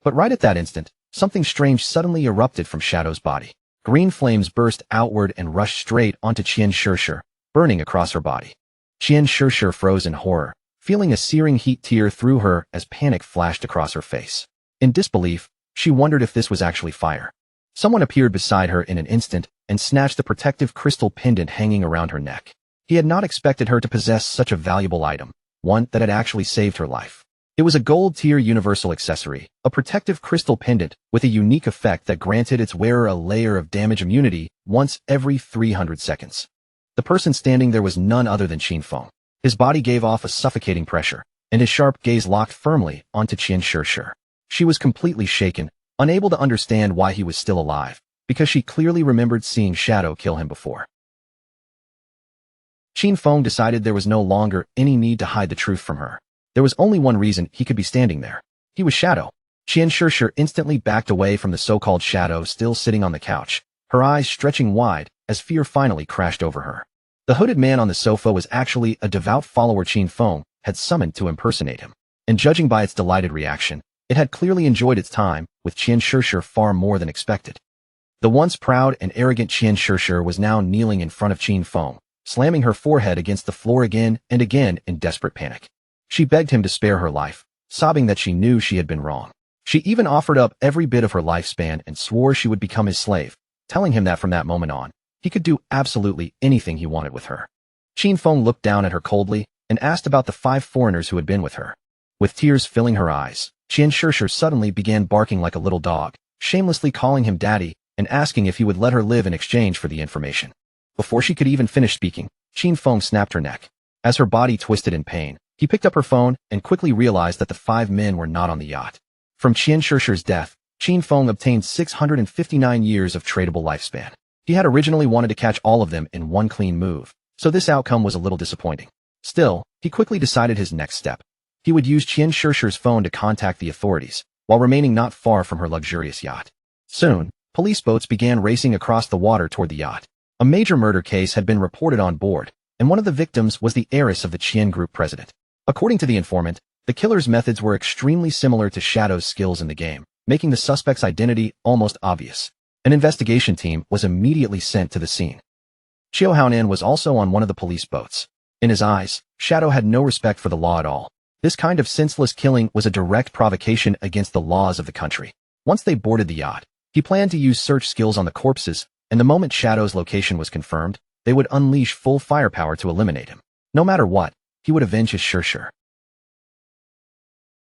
But right at that instant, something strange suddenly erupted from Shadow's body. Green flames burst outward and rushed straight onto Qian Shishir, burning across her body. Qian Shishir froze in horror, feeling a searing heat tear through her as panic flashed across her face. In disbelief, she wondered if this was actually fire. Someone appeared beside her in an instant and snatched the protective crystal pendant hanging around her neck. He had not expected her to possess such a valuable item, one that had actually saved her life. It was a gold-tier universal accessory, a protective crystal pendant with a unique effect that granted its wearer a layer of damage immunity once every 300 seconds. The person standing there was none other than Qin Feng. His body gave off a suffocating pressure, and his sharp gaze locked firmly onto Qian Shishir. She was completely shaken, unable to understand why he was still alive, because she clearly remembered seeing Shadow kill him before. Qin Feng decided there was no longer any need to hide the truth from her. There was only one reason he could be standing there. He was Shadow. Qian Shishir instantly backed away from the so-called Shadow still sitting on the couch, her eyes stretching wide as fear finally crashed over her. The hooded man on the sofa was actually a devout follower Qin Feng had summoned to impersonate him, and judging by its delighted reaction, it had clearly enjoyed its time with Qian Shishir far more than expected. The once proud and arrogant Qian Shishir was now kneeling in front of Qin Feng, slamming her forehead against the floor again and again in desperate panic. She begged him to spare her life, sobbing that she knew she had been wrong. She even offered up every bit of her lifespan and swore she would become his slave, telling him that from that moment on, he could do absolutely anything he wanted with her. Qin Feng looked down at her coldly and asked about the 5 foreigners who had been with her. With tears filling her eyes, Qian Shishir suddenly began barking like a little dog, shamelessly calling him daddy and asking if he would let her live in exchange for the information. Before she could even finish speaking, Qin Feng snapped her neck. As her body twisted in pain, he picked up her phone and quickly realized that the 5 men were not on the yacht. From Qian Shishir's death, Qin Feng obtained 659 years of tradable lifespan. He had originally wanted to catch all of them in one clean move, so this outcome was a little disappointing. Still, he quickly decided his next step. He would use Qian Shishir's phone to contact the authorities, while remaining not far from her luxurious yacht. Soon, police boats began racing across the water toward the yacht. A major murder case had been reported on board, and one of the victims was the heiress of the Qian Group president. According to the informant, the killer's methods were extremely similar to Shadow's skills in the game, making the suspect's identity almost obvious. An investigation team was immediately sent to the scene. Qiu Haonan was also on one of the police boats. In his eyes, Shadow had no respect for the law at all. This kind of senseless killing was a direct provocation against the laws of the country. Once they boarded the yacht, he planned to use search skills on the corpses, and the moment Shadow's location was confirmed, they would unleash full firepower to eliminate him. No matter what, he would avenge his Shishir.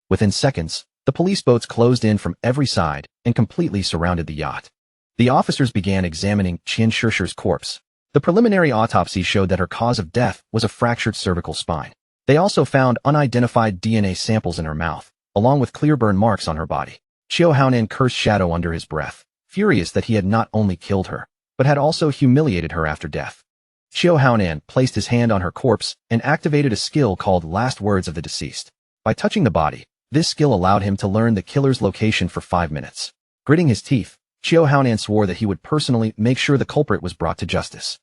Within seconds, the police boats closed in from every side and completely surrounded the yacht. The officers began examining Qian Shishir's corpse. The preliminary autopsy showed that her cause of death was a fractured cervical spine. They also found unidentified DNA samples in her mouth, along with clear burn marks on her body. Qiu Haonan cursed Shadow under his breath, furious that he had not only killed her, but had also humiliated her after death. Xiao Haonan placed his hand on her corpse and activated a skill called Last Words of the Deceased. By touching the body, this skill allowed him to learn the killer's location for 5 minutes. Gritting his teeth, Xiao Haonan swore that he would personally make sure the culprit was brought to justice.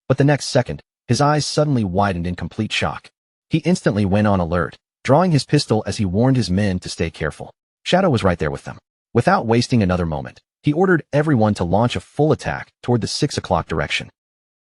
But the next second, his eyes suddenly widened in complete shock. He instantly went on alert, drawing his pistol as he warned his men to stay careful. Shadow was right there with them. Without wasting another moment, he ordered everyone to launch a full attack toward the 6 o'clock direction.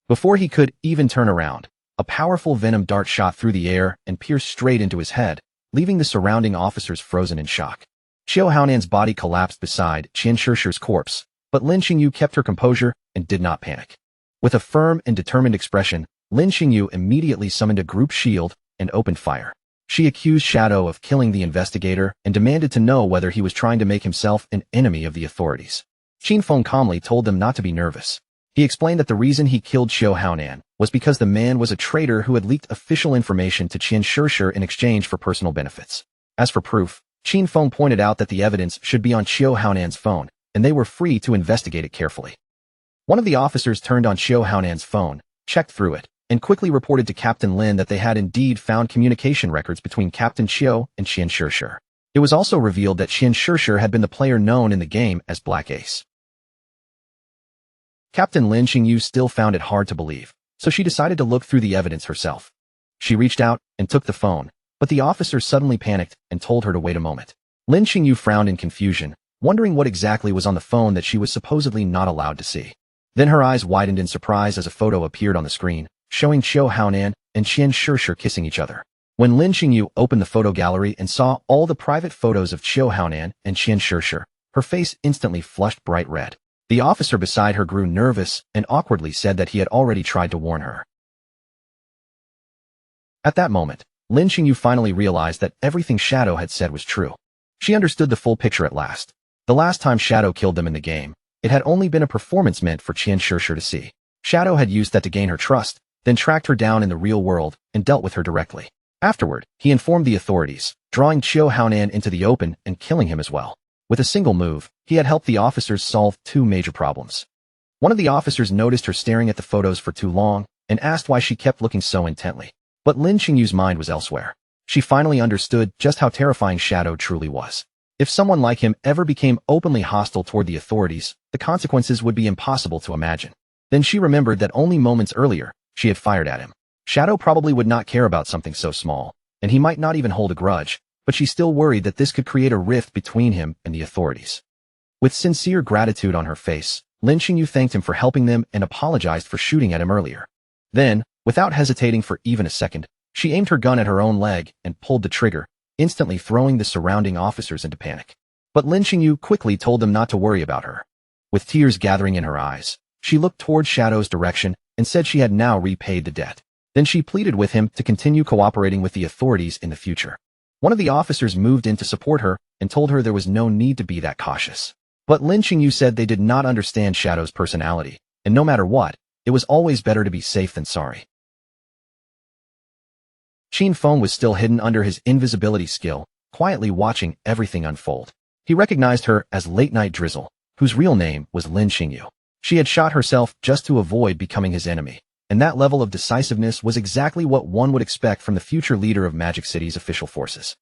Before he could even turn around, a powerful venom dart shot through the air and pierced straight into his head, leaving the surrounding officers frozen in shock. Xiao Haonan's body collapsed beside Qian Shishir's corpse, but Lin Xingyu kept her composure and did not panic. With a firm and determined expression, Lin Xingyu immediately summoned a group shield and opened fire. She accused Shadow of killing the investigator and demanded to know whether he was trying to make himself an enemy of the authorities. Qin Feng calmly told them not to be nervous. He explained that the reason he killed Xiao Haonan was because the man was a traitor who had leaked official information to Qian Shishir in exchange for personal benefits. As for proof, Qin Feng pointed out that the evidence should be on Xiao Haonan's phone, and they were free to investigate it carefully. One of the officers turned on Xiao Haonan's phone, checked through it, and quickly reported to Captain Lin that they had indeed found communication records between Captain Xiao and Qian Shishir. It was also revealed that Qian Shishir had been the player known in the game as Black Ace. Captain Lin Xingyu still found it hard to believe, so she decided to look through the evidence herself. She reached out and took the phone, but the officer suddenly panicked and told her to wait a moment. Lin Xingyu frowned in confusion, wondering what exactly was on the phone that she was supposedly not allowed to see. Then her eyes widened in surprise as a photo appeared on the screen, showing Xiao Haonan and Qian Shishir kissing each other. When Lin Xingyu opened the photo gallery and saw all the private photos of Xiao Haonan and Qian Shishir, her face instantly flushed bright red. The officer beside her grew nervous and awkwardly said that he had already tried to warn her. At that moment, Lin Xingyu finally realized that everything Shadow had said was true. She understood the full picture at last. The last time Shadow killed them in the game, it had only been a performance meant for Qian Shishir to see. Shadow had used that to gain her trust, then tracked her down in the real world and dealt with her directly. Afterward, he informed the authorities, drawing Xiao Haonan into the open and killing him as well. With a single move, he had helped the officers solve 2 major problems. One of the officers noticed her staring at the photos for too long and asked why she kept looking so intently. But Lin Xingyu's mind was elsewhere. She finally understood just how terrifying Shadow truly was. If someone like him ever became openly hostile toward the authorities, the consequences would be impossible to imagine. Then she remembered that only moments earlier, she had fired at him. Shadow probably would not care about something so small, and he might not even hold a grudge, but she still worried that this could create a rift between him and the authorities. With sincere gratitude on her face, Lin Xingyu thanked him for helping them and apologized for shooting at him earlier. Then, without hesitating for even a second, she aimed her gun at her own leg and pulled the trigger, instantly throwing the surrounding officers into panic. But Lin Xingyu quickly told them not to worry about her. With tears gathering in her eyes, she looked toward Shadow's direction and said she had now repaid the debt. Then she pleaded with him to continue cooperating with the authorities in the future. One of the officers moved in to support her and told her there was no need to be that cautious. But Lin Xingyu said they did not understand Shadow's personality, and no matter what, it was always better to be safe than sorry. Qin Feng was still hidden under his invisibility skill, quietly watching everything unfold. He recognized her as Late Night Drizzle, whose real name was Lin Xingyu. She had shot herself just to avoid becoming his enemy, and that level of decisiveness was exactly what one would expect from the future leader of Magic City's official forces.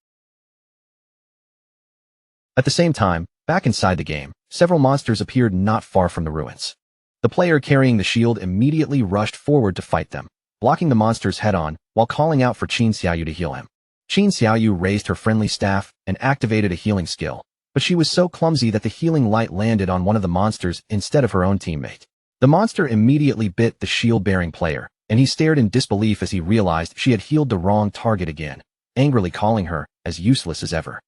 At the same time, back inside the game, several monsters appeared not far from the ruins. The player carrying the shield immediately rushed forward to fight them, blocking the monsters head-on while calling out for Qin Xiaoyu to heal him. Qin Xiaoyu raised her friendly staff and activated a healing skill, but she was so clumsy that the healing light landed on one of the monsters instead of her own teammate. The monster immediately bit the shield-bearing player, and he stared in disbelief as he realized she had healed the wrong target again, angrily calling her as useless as ever.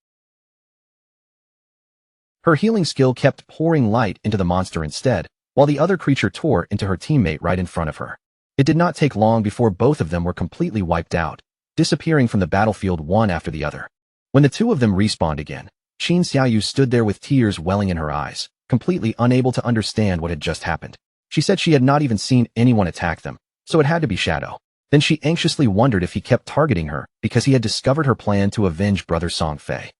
Her healing skill kept pouring light into the monster instead, while the other creature tore into her teammate right in front of her. It did not take long before both of them were completely wiped out, disappearing from the battlefield one after the other. When the two of them respawned again, Qin Xiaoyu stood there with tears welling in her eyes, completely unable to understand what had just happened. She said she had not even seen anyone attack them, so it had to be Shadow. Then she anxiously wondered if he kept targeting her because he had discovered her plan to avenge Brother Song Fei.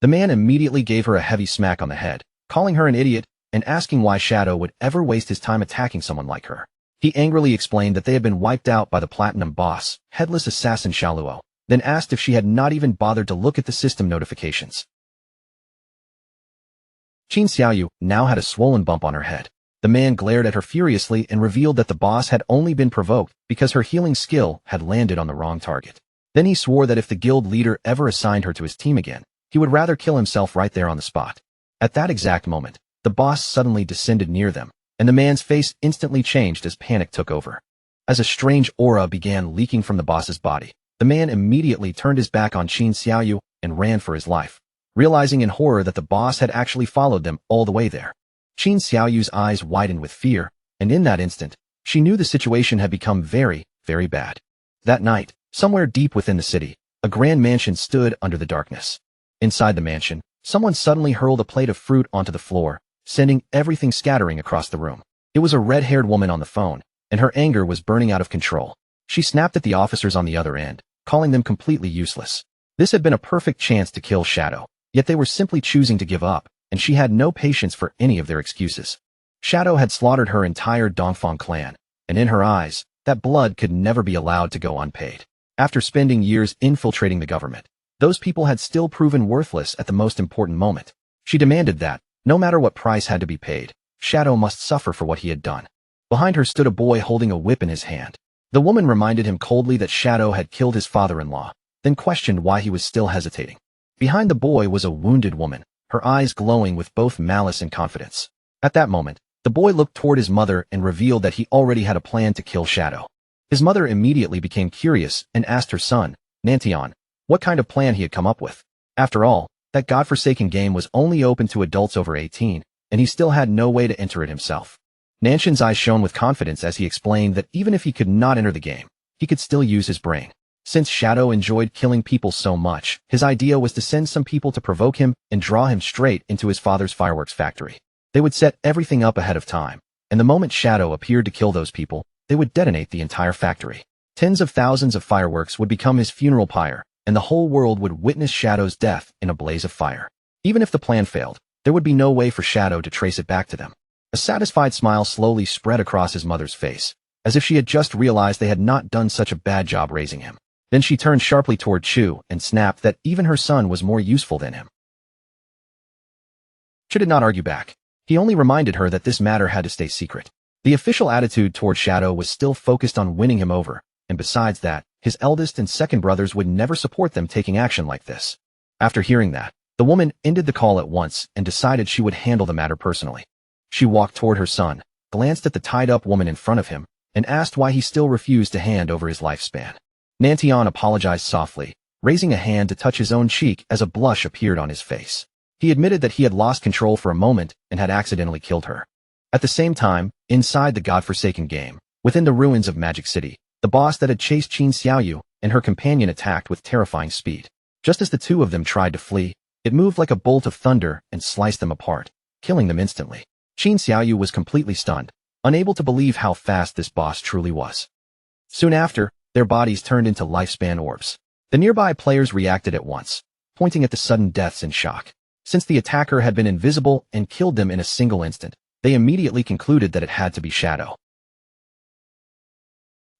The man immediately gave her a heavy smack on the head, calling her an idiot and asking why Shadow would ever waste his time attacking someone like her. He angrily explained that they had been wiped out by the Platinum Boss, headless assassin Shaluo, then asked if she had not even bothered to look at the system notifications. Qin Xiaoyu now had a swollen bump on her head. The man glared at her furiously and revealed that the boss had only been provoked because her healing skill had landed on the wrong target. Then he swore that if the guild leader ever assigned her to his team again, he would rather kill himself right there on the spot. At that exact moment, the boss suddenly descended near them, and the man's face instantly changed as panic took over. As a strange aura began leaking from the boss's body, the man immediately turned his back on Qin Xiaoyu and ran for his life, realizing in horror that the boss had actually followed them all the way there. Qin Xiaoyu's eyes widened with fear, and in that instant, she knew the situation had become very, very bad. That night, somewhere deep within the city, a grand mansion stood under the darkness. Inside the mansion, someone suddenly hurled a plate of fruit onto the floor, sending everything scattering across the room. It was a red-haired woman on the phone, and her anger was burning out of control. She snapped at the officers on the other end, calling them completely useless. This had been a perfect chance to kill Shadow, yet they were simply choosing to give up, and she had no patience for any of their excuses. Shadow had slaughtered her entire Dongfang clan, and in her eyes, that blood could never be allowed to go unpaid. After spending years infiltrating the government, those people had still proven worthless at the most important moment. She demanded that, no matter what price had to be paid, Shadow must suffer for what he had done. Behind her stood a boy holding a whip in his hand. The woman reminded him coldly that Shadow had killed his father-in-law, then questioned why he was still hesitating. Behind the boy was a wounded woman, her eyes glowing with both malice and confidence. At that moment, the boy looked toward his mother and revealed that he already had a plan to kill Shadow. His mother immediately became curious and asked her son, Nantian, what kind of plan he had come up with. After all, that godforsaken game was only open to adults over 18, and he still had no way to enter it himself. Nanshan's eyes shone with confidence as he explained that even if he could not enter the game, he could still use his brain. Since Shadow enjoyed killing people so much, his idea was to send some people to provoke him and draw him straight into his father's fireworks factory. They would set everything up ahead of time, and the moment Shadow appeared to kill those people, they would detonate the entire factory. Tens of thousands of fireworks would become his funeral pyre, and the whole world would witness Shadow's death in a blaze of fire. Even if the plan failed, there would be no way for Shadow to trace it back to them. A satisfied smile slowly spread across his mother's face, as if she had just realized they had not done such a bad job raising him. Then she turned sharply toward Chu and snapped that even her son was more useful than him. Chu did not argue back. He only reminded her that this matter had to stay secret. The official attitude toward Shadow was still focused on winning him over, and besides that, his eldest and second brothers would never support them taking action like this. After hearing that, the woman ended the call at once and decided she would handle the matter personally. She walked toward her son, glanced at the tied-up woman in front of him, and asked why he still refused to hand over his lifespan. Nantian apologized softly, raising a hand to touch his own cheek as a blush appeared on his face. He admitted that he had lost control for a moment and had accidentally killed her. At the same time, inside the godforsaken game, within the ruins of Magic City, the boss that had chased Qin Xiaoyu and her companion attacked with terrifying speed. Just as the two of them tried to flee, it moved like a bolt of thunder and sliced them apart, killing them instantly. Qin Xiaoyu was completely stunned, unable to believe how fast this boss truly was. Soon after, their bodies turned into lifespan orbs. The nearby players reacted at once, pointing at the sudden deaths in shock. Since the attacker had been invisible and killed them in a single instant, they immediately concluded that it had to be Shadow.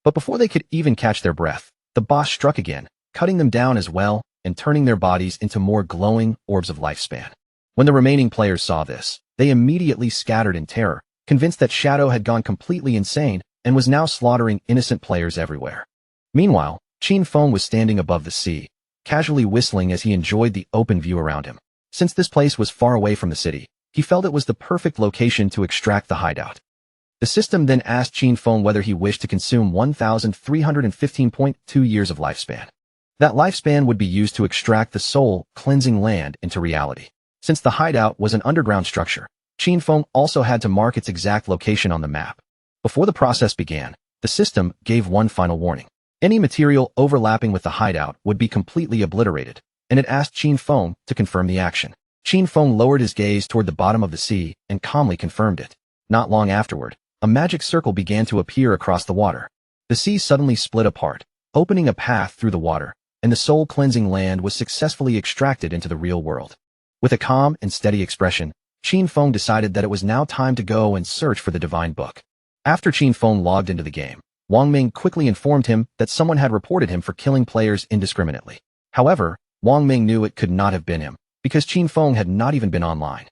But before they could even catch their breath, the boss struck again, cutting them down as well and turning their bodies into more glowing orbs of lifespan. When the remaining players saw this, they immediately scattered in terror, convinced that Shadow had gone completely insane and was now slaughtering innocent players everywhere. Meanwhile, Qin Feng was standing above the sea, casually whistling as he enjoyed the open view around him. Since this place was far away from the city, he felt it was the perfect location to extract the hideout. The system then asked Qin Feng whether he wished to consume 1,315.2 years of lifespan. That lifespan would be used to extract the soul, cleansing land into reality. Since the hideout was an underground structure, Qin Feng also had to mark its exact location on the map. Before the process began, the system gave one final warning. Any material overlapping with the hideout would be completely obliterated, and it asked Qin Feng to confirm the action. Qin Feng lowered his gaze toward the bottom of the sea and calmly confirmed it. Not long afterward, a magic circle began to appear across the water. The sea suddenly split apart, opening a path through the water, and the soul-cleansing land was successfully extracted into the real world. With a calm and steady expression, Qin Feng decided that it was now time to go and search for the divine book. After Qin Feng logged into the game, Wang Ming quickly informed him that someone had reported him for killing players indiscriminately. However, Wang Ming knew it could not have been him, because Qin Feng had not even been online.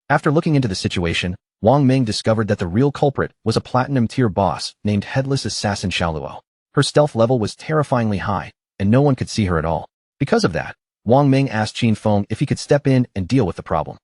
After looking into the situation, Wang Ming discovered that the real culprit was a platinum-tier boss named Headless Assassin Xiaoluo. Her stealth level was terrifyingly high, and no one could see her at all. Because of that, Wang Ming asked Qin Feng if he could step in and deal with the problem.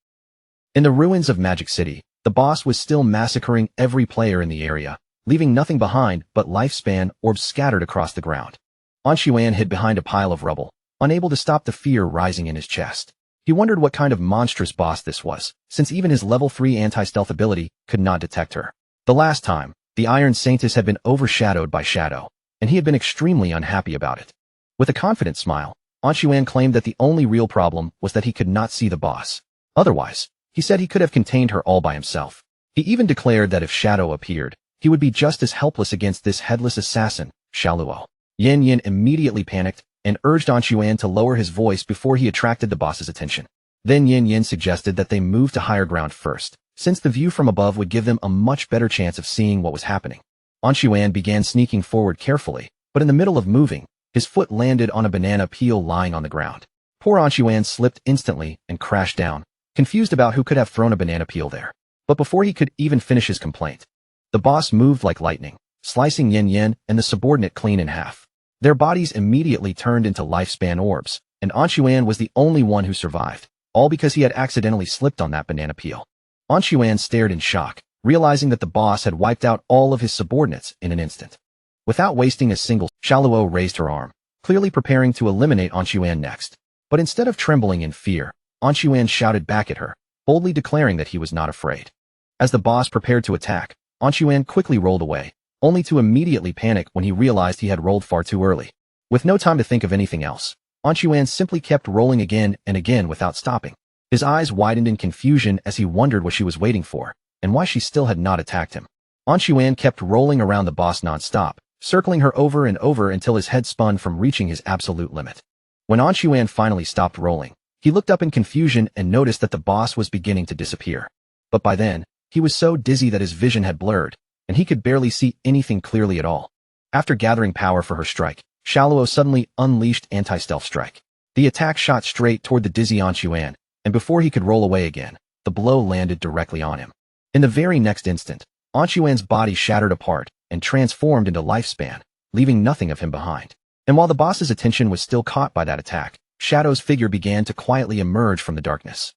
In the ruins of Magic City, the boss was still massacring every player in the area, leaving nothing behind but lifespan orbs scattered across the ground. Anshuan hid behind a pile of rubble, unable to stop the fear rising in his chest. He wondered what kind of monstrous boss this was, since even his level 3 anti-stealth ability could not detect her. The last time, the Iron Saintess had been overshadowed by shadow, and he had been extremely unhappy about it. With a confident smile, Anshuan claimed that the only real problem was that he could not see the boss. Otherwise, he said he could have contained her all by himself. He even declared that if Shadow appeared, he would be just as helpless against this headless assassin, Xiaoluo. Yin Yin immediately panicked and urged Anshuan to lower his voice before he attracted the boss's attention. Then Yin Yin suggested that they move to higher ground first, since the view from above would give them a much better chance of seeing what was happening. Anshuan began sneaking forward carefully, but in the middle of moving, his foot landed on a banana peel lying on the ground. Poor Anshuan slipped instantly and crashed down, confused about who could have thrown a banana peel there. But before he could even finish his complaint, the boss moved like lightning, slicing Yin Yin and the subordinate clean in half. Their bodies immediately turned into lifespan orbs, and Anshuan was the only one who survived, all because he had accidentally slipped on that banana peel. Anshuan stared in shock, realizing that the boss had wiped out all of his subordinates in an instant. Without wasting a single, Xiaoluo raised her arm, clearly preparing to eliminate Anshuan next. But instead of trembling in fear, Anshuan shouted back at her, boldly declaring that he was not afraid. As the boss prepared to attack, Anshuan quickly rolled away, only to immediately panic when he realized he had rolled far too early. With no time to think of anything else, Anshuan simply kept rolling again and again without stopping. His eyes widened in confusion as he wondered what she was waiting for, and why she still had not attacked him. Anshuan kept rolling around the boss non-stop, circling her over and over until his head spun from reaching his absolute limit. When Anshuan finally stopped rolling, he looked up in confusion and noticed that the boss was beginning to disappear. But by then, he was so dizzy that his vision had blurred, and he could barely see anything clearly at all. After gathering power for her strike, Xiaoluo suddenly unleashed anti-stealth strike. The attack shot straight toward the dizzy Anshuan, and before he could roll away again, the blow landed directly on him. In the very next instant, Anshuan's body shattered apart and transformed into lifespan, leaving nothing of him behind. And while the boss's attention was still caught by that attack, Shadow's figure began to quietly emerge from the darkness.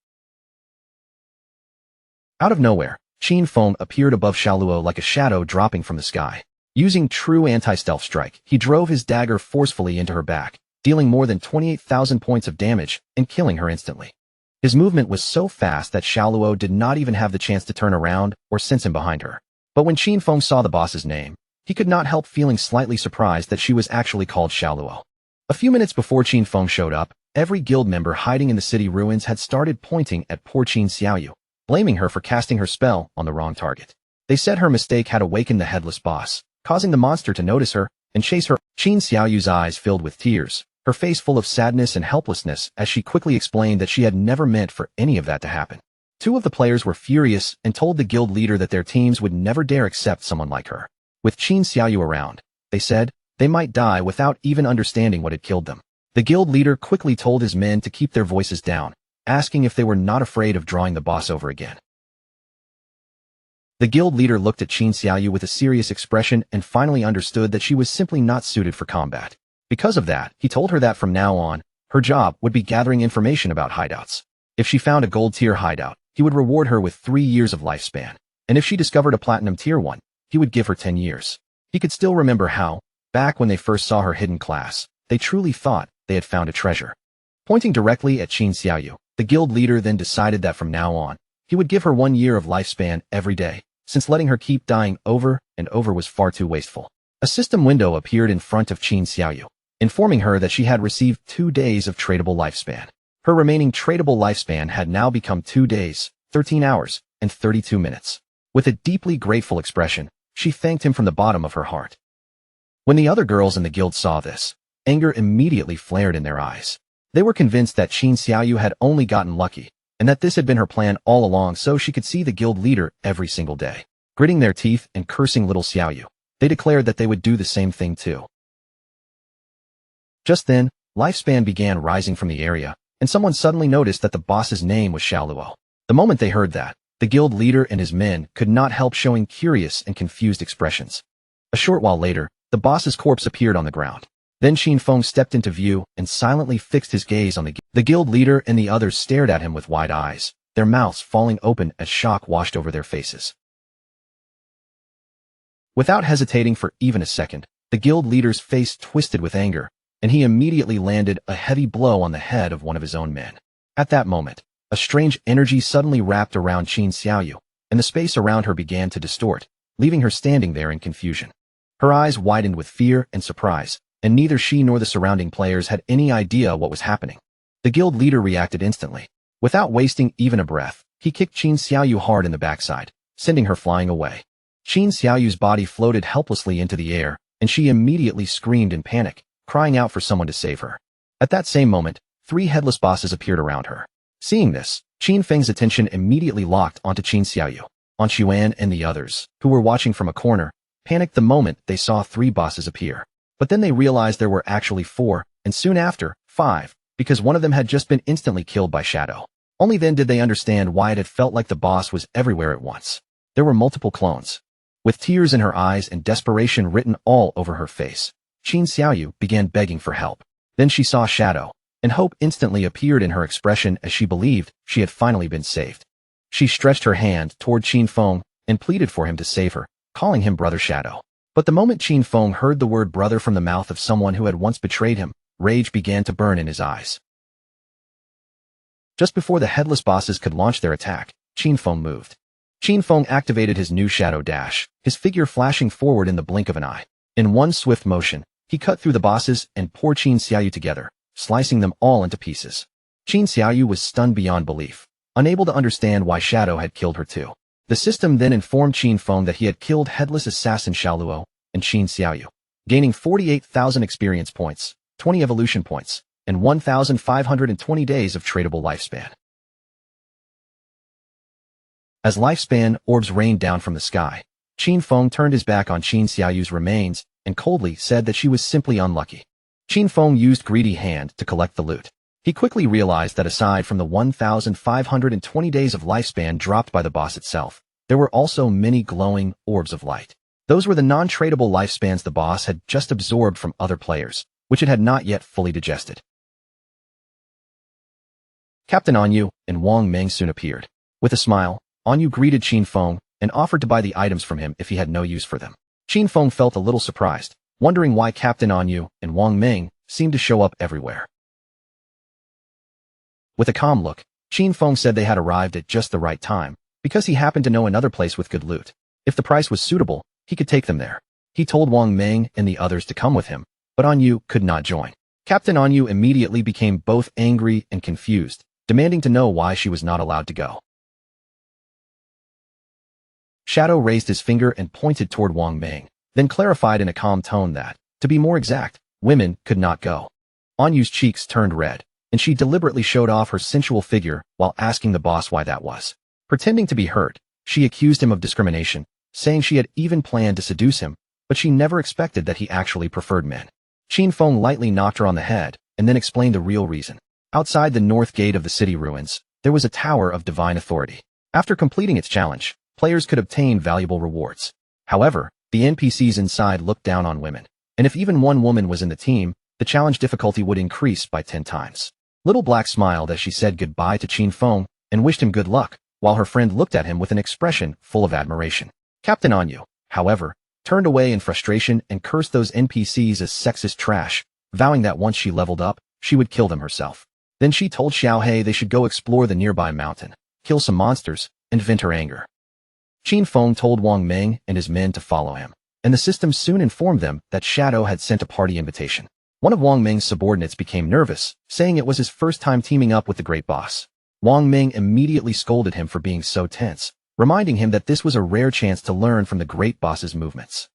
Out of nowhere, Qin Feng appeared above Xiaoluo like a shadow dropping from the sky. Using true anti-stealth strike, he drove his dagger forcefully into her back, dealing more than 28,000 points of damage and killing her instantly. His movement was so fast that Xiaoluo did not even have the chance to turn around or sense him behind her. But when Qin Feng saw the boss's name, he could not help feeling slightly surprised that she was actually called Xiaoluo. A few minutes before Qin Feng showed up, every guild member hiding in the city ruins had started pointing at poor Qin Xiaoyu, blaming her for casting her spell on the wrong target. They said her mistake had awakened the headless boss, causing the monster to notice her and chase her. Qin Xiaoyu's eyes filled with tears, her face full of sadness and helplessness as she quickly explained that she had never meant for any of that to happen. Two of the players were furious and told the guild leader that their teams would never dare accept someone like her. With Qin Xiaoyu around, they said, they might die without even understanding what had killed them. The guild leader quickly told his men to keep their voices down, asking if they were not afraid of drawing the boss over again. The guild leader looked at Qin Xiaoyu with a serious expression and finally understood that she was simply not suited for combat. Because of that, he told her that from now on, her job would be gathering information about hideouts. If she found a gold tier hideout, he would reward her with 3 years of lifespan, and if she discovered a platinum tier one, he would give her 10 years. He could still remember how, back when they first saw her hidden class, they truly thought they had found a treasure. Pointing directly at Qin Xiaoyu, the guild leader then decided that from now on, he would give her 1 year of lifespan every day, since letting her keep dying over and over was far too wasteful. A system window appeared in front of Qin Xiaoyu, informing her that she had received 2 days of tradable lifespan. Her remaining tradable lifespan had now become 2 days, 13 hours, and 32 minutes. With a deeply grateful expression, she thanked him from the bottom of her heart. When the other girls in the guild saw this, anger immediately flared in their eyes. They were convinced that Qin Xiaoyu had only gotten lucky, and that this had been her plan all along so she could see the guild leader every single day. Gritting their teeth and cursing little Xiaoyu, they declared that they would do the same thing too. Just then, lifespan began rising from the area, and someone suddenly noticed that the boss's name was Xiaoluo. The moment they heard that, the guild leader and his men could not help showing curious and confused expressions. A short while later, the boss's corpse appeared on the ground. Then Qin Feng stepped into view and silently fixed his gaze on the guild leader, and the others stared at him with wide eyes, their mouths falling open as shock washed over their faces. Without hesitating for even a second, the guild leader's face twisted with anger, and he immediately landed a heavy blow on the head of one of his own men. At that moment, a strange energy suddenly wrapped around Qin Xiaoyu, and the space around her began to distort, leaving her standing there in confusion. Her eyes widened with fear and surprise, and neither she nor the surrounding players had any idea what was happening. The guild leader reacted instantly. Without wasting even a breath, he kicked Qin Xiaoyu hard in the backside, sending her flying away. Qin Xiaoyu's body floated helplessly into the air, and she immediately screamed in panic, crying out for someone to save her. At that same moment, 3 headless bosses appeared around her. Seeing this, Qin Feng's attention immediately locked onto Qin Xiaoyu. An Xuan and the others, who were watching from a corner, panicked the moment they saw 3 bosses appear. But then they realized there were actually 4, and soon after, 5, because one of them had just been instantly killed by Shadow. Only then did they understand why it had felt like the boss was everywhere at once. There were multiple clones. With tears in her eyes and desperation written all over her face, Qin Xiaoyu began begging for help. Then she saw Shadow, and hope instantly appeared in her expression as she believed she had finally been saved. She stretched her hand toward Qin Feng and pleaded for him to save her, calling him Brother Shadow. But the moment Qin Feng heard the word brother from the mouth of someone who had once betrayed him, rage began to burn in his eyes. Just before the headless bosses could launch their attack, Qin Feng moved. Qin Feng activated his new shadow dash, his figure flashing forward in the blink of an eye. In one swift motion, he cut through the bosses and poor Qin Xiaoyu together, slicing them all into pieces. Qin Xiaoyu was stunned beyond belief, unable to understand why Shadow had killed her too. The system then informed Qin Feng that he had killed headless assassin Xiaoluo and Qin Xiaoyu, gaining 48,000 experience points, 20 evolution points, and 1,520 days of tradable lifespan. As lifespan orbs rained down from the sky, Qin Feng turned his back on Qin Xiaoyu's remains and coldly said that she was simply unlucky. Qin Feng used greedy hand to collect the loot. He quickly realized that aside from the 1,520 days of lifespan dropped by the boss itself, there were also many glowing orbs of light. Those were the non-tradable lifespans the boss had just absorbed from other players, which it had not yet fully digested. Captain Anyu and Wang Meng soon appeared. With a smile, Anyu greeted Qin Feng and offered to buy the items from him if he had no use for them. Qin Feng felt a little surprised, wondering why Captain Anyu and Wang Meng seemed to show up everywhere. With a calm look, Qin Feng said they had arrived at just the right time, because he happened to know another place with good loot. If the price was suitable, he could take them there. He told Wang Meng and the others to come with him, but Anyu could not join. Captain Anyu immediately became both angry and confused, demanding to know why she was not allowed to go. Shadow raised his finger and pointed toward Wang Meng, then clarified in a calm tone that, to be more exact, women could not go. Anyu's cheeks turned red, and she deliberately showed off her sensual figure while asking the boss why that was. Pretending to be hurt, she accused him of discrimination, saying she had even planned to seduce him, but she never expected that he actually preferred men. Qin Feng lightly knocked her on the head, and then explained the real reason. Outside the north gate of the city ruins, there was a tower of divine authority. After completing its challenge, players could obtain valuable rewards. However, the NPCs inside looked down on women, and if even one woman was in the team, the challenge difficulty would increase by 10 times. Little Black smiled as she said goodbye to Qin Feng and wished him good luck, while her friend looked at him with an expression full of admiration. Captain Anyu, however, turned away in frustration and cursed those NPCs as sexist trash, vowing that once she leveled up, she would kill them herself. Then she told Xiaohei they should go explore the nearby mountain, kill some monsters, and vent her anger. Qin Feng told Wang Meng and his men to follow him, and the system soon informed them that Shadow had sent a party invitation. One of Wang Meng's subordinates became nervous, saying it was his first time teaming up with the great boss. Wang Meng immediately scolded him for being so tense, reminding him that this was a rare chance to learn from the great boss's movements.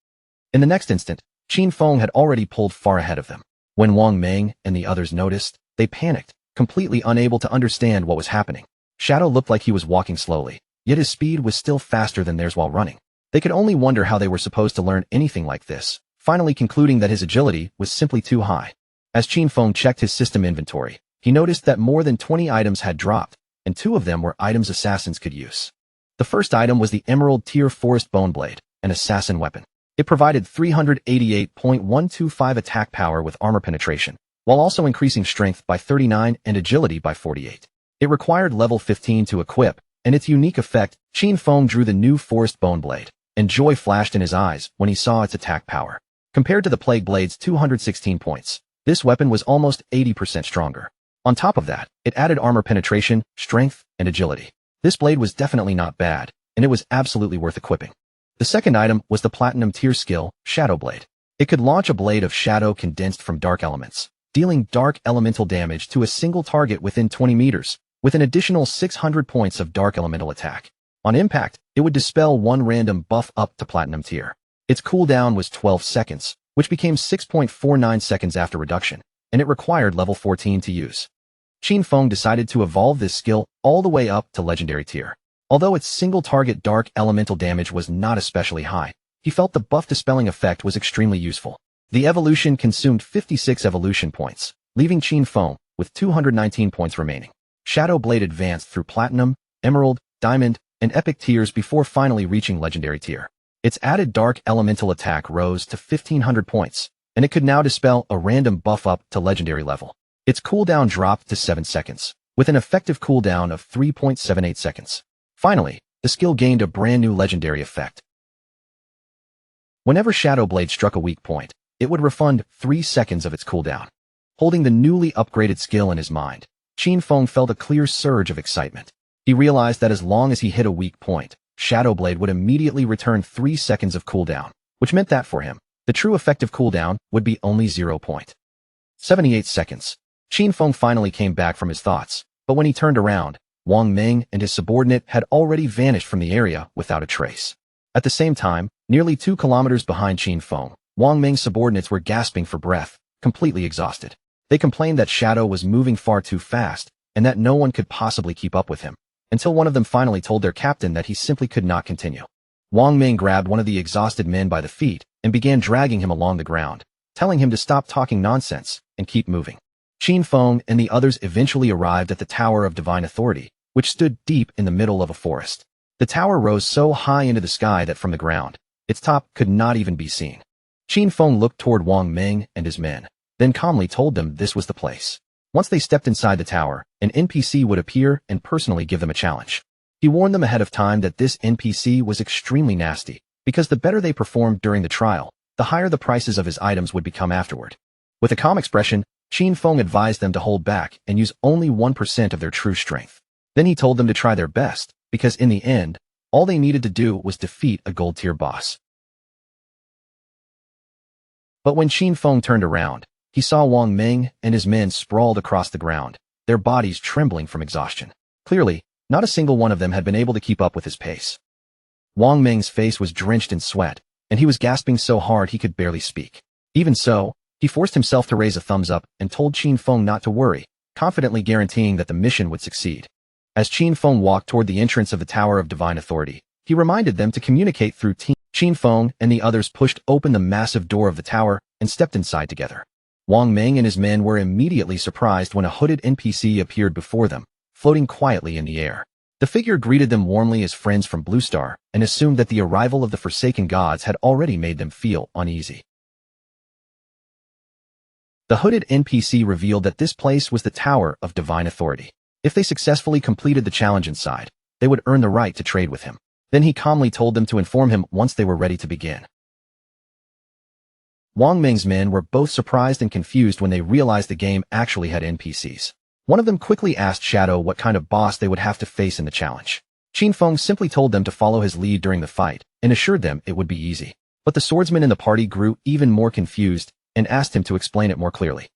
In the next instant, Qin Feng had already pulled far ahead of them. When Wang Meng and the others noticed, They panicked, completely unable to understand what was happening. Shadow looked like he was walking slowly, yet his speed was still faster than theirs while running. They could only wonder how they were supposed to learn anything like this, finally concluding that his agility was simply too high. As Qin Feng checked his system inventory, he noticed that more than 20 items had dropped, and 2 of them were items assassins could use. The first item was the Emerald Tier Forest Bone Blade, an assassin weapon. It provided 388.125 attack power with armor penetration, while also increasing strength by 39 and agility by 48. It required level 15 to equip, and its unique effect, Qin Feng drew the new Forest Bone Blade, and joy flashed in his eyes when he saw its attack power. Compared to the Plague Blade's 216 points, this weapon was almost 80% stronger. On top of that, it added armor penetration, strength, and agility. This blade was definitely not bad, and it was absolutely worth equipping. The second item was the Platinum Tier skill, Shadow Blade. It could launch a blade of shadow condensed from dark elements, dealing dark elemental damage to a single target within 20 meters, with an additional 600 points of dark elemental attack. On impact, it would dispel one random buff up to Platinum Tier. Its cooldown was 12 seconds, which became 6.49 seconds after reduction, and it required level 14 to use. Qin Feng decided to evolve this skill all the way up to Legendary Tier. Although its single-target dark elemental damage was not especially high, he felt the buff dispelling effect was extremely useful. The evolution consumed 56 evolution points, leaving Qin Feng with 219 points remaining. Shadow Blade advanced through Platinum, Emerald, Diamond, and Epic tiers before finally reaching Legendary Tier. Its added dark elemental attack rose to 1,500 points, and it could now dispel a random buff up to Legendary level. Its cooldown dropped to 7 seconds, with an effective cooldown of 3.78 seconds. Finally, the skill gained a brand new legendary effect. Whenever Shadow Blade struck a weak point, it would refund 3 seconds of its cooldown. Holding the newly upgraded skill in his mind, Qin Feng felt a clear surge of excitement. He realized that as long as he hit a weak point, Shadow Blade would immediately return 3 seconds of cooldown, which meant that for him, the true effective cooldown would be only 0.78 seconds. Qin Feng finally came back from his thoughts, but when he turned around, Wang Ming and his subordinate had already vanished from the area without a trace. At the same time, nearly 2 kilometers behind Qin Feng, Wang Ming's subordinates were gasping for breath, completely exhausted. They complained that Shadow was moving far too fast, and that no one could possibly keep up with him, until one of them finally told their captain that he simply could not continue. Wang Ming grabbed one of the exhausted men by the feet and began dragging him along the ground, telling him to stop talking nonsense and keep moving. Qin Feng and the others eventually arrived at the Tower of Divine Authority, which stood deep in the middle of a forest. The tower rose so high into the sky that from the ground, its top could not even be seen. Qin Feng looked toward Wang Ming and his men, then calmly told them this was the place. Once they stepped inside the tower, an NPC would appear and personally give them a challenge. He warned them ahead of time that this NPC was extremely nasty, because the better they performed during the trial, the higher the prices of his items would become afterward. With a calm expression, Qin Feng advised them to hold back and use only 1% of their true strength. Then he told them to try their best, because in the end, all they needed to do was defeat a gold tier boss. But when Qin Feng turned around, he saw Wang Ming and his men sprawled across the ground, their bodies trembling from exhaustion. Clearly, not a single one of them had been able to keep up with his pace. Wang Ming's face was drenched in sweat, and he was gasping so hard he could barely speak. Even so, he forced himself to raise a thumbs up and told Qin Feng not to worry, confidently guaranteeing that the mission would succeed. As Qin Feng walked toward the entrance of the Tower of Divine Authority, he reminded them to communicate through team. Qin Feng and the others pushed open the massive door of the tower and stepped inside together. Wang Ming and his men were immediately surprised when a hooded NPC appeared before them, floating quietly in the air. The figure greeted them warmly as friends from Blue Star and assumed that the arrival of the Forsaken Gods had already made them feel uneasy. The hooded NPC revealed that this place was the Tower of Divine Authority. If they successfully completed the challenge inside, they would earn the right to trade with him. Then he calmly told them to inform him once they were ready to begin. Wang Ming's men were both surprised and confused when they realized the game actually had NPCs. One of them quickly asked Shadow what kind of boss they would have to face in the challenge. Qin Feng simply told them to follow his lead during the fight and assured them it would be easy. But the swordsman in the party grew even more confused and asked him to explain it more clearly.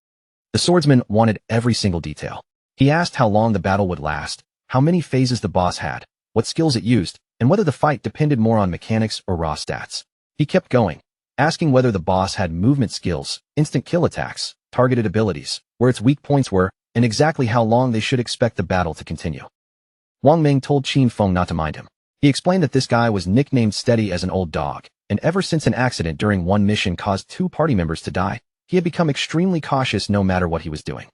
The swordsman wanted every single detail. He asked how long the battle would last, how many phases the boss had, what skills it used, and whether the fight depended more on mechanics or raw stats. He kept going, asking whether the boss had movement skills, instant kill attacks, targeted abilities, where its weak points were, and exactly how long they should expect the battle to continue. Wang Ming told Qin Feng not to mind him. He explained that this guy was nicknamed Steady as an old dog, and ever since an accident during one mission caused 2 party members to die, he had become extremely cautious no matter what he was doing.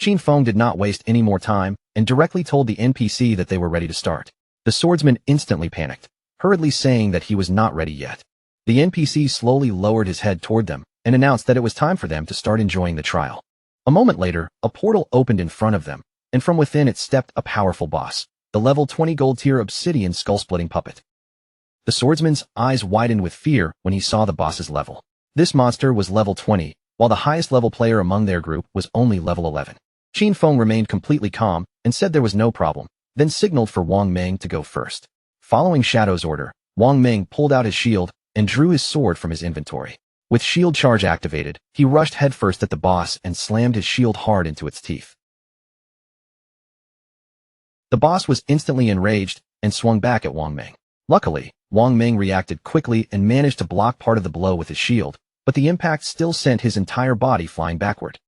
Qin Feng did not waste any more time and directly told the NPC that they were ready to start. The swordsman instantly panicked, hurriedly saying that he was not ready yet. The NPC slowly lowered his head toward them and announced that it was time for them to start enjoying the trial. A moment later, a portal opened in front of them, and from within it stepped a powerful boss, the level 20 gold tier obsidian skull-splitting puppet. The swordsman's eyes widened with fear when he saw the boss's level. This monster was level 20, while the highest level player among their group was only level 11. Qin Feng remained completely calm and said there was no problem, then signaled for Wang Ming to go first. Following Shadow's order, Wang Ming pulled out his shield and drew his sword from his inventory. With shield charge activated, he rushed headfirst at the boss and slammed his shield hard into its teeth. The boss was instantly enraged and swung back at Wang Ming. Luckily, Wang Ming reacted quickly and managed to block part of the blow with his shield, but the impact still sent his entire body flying backward.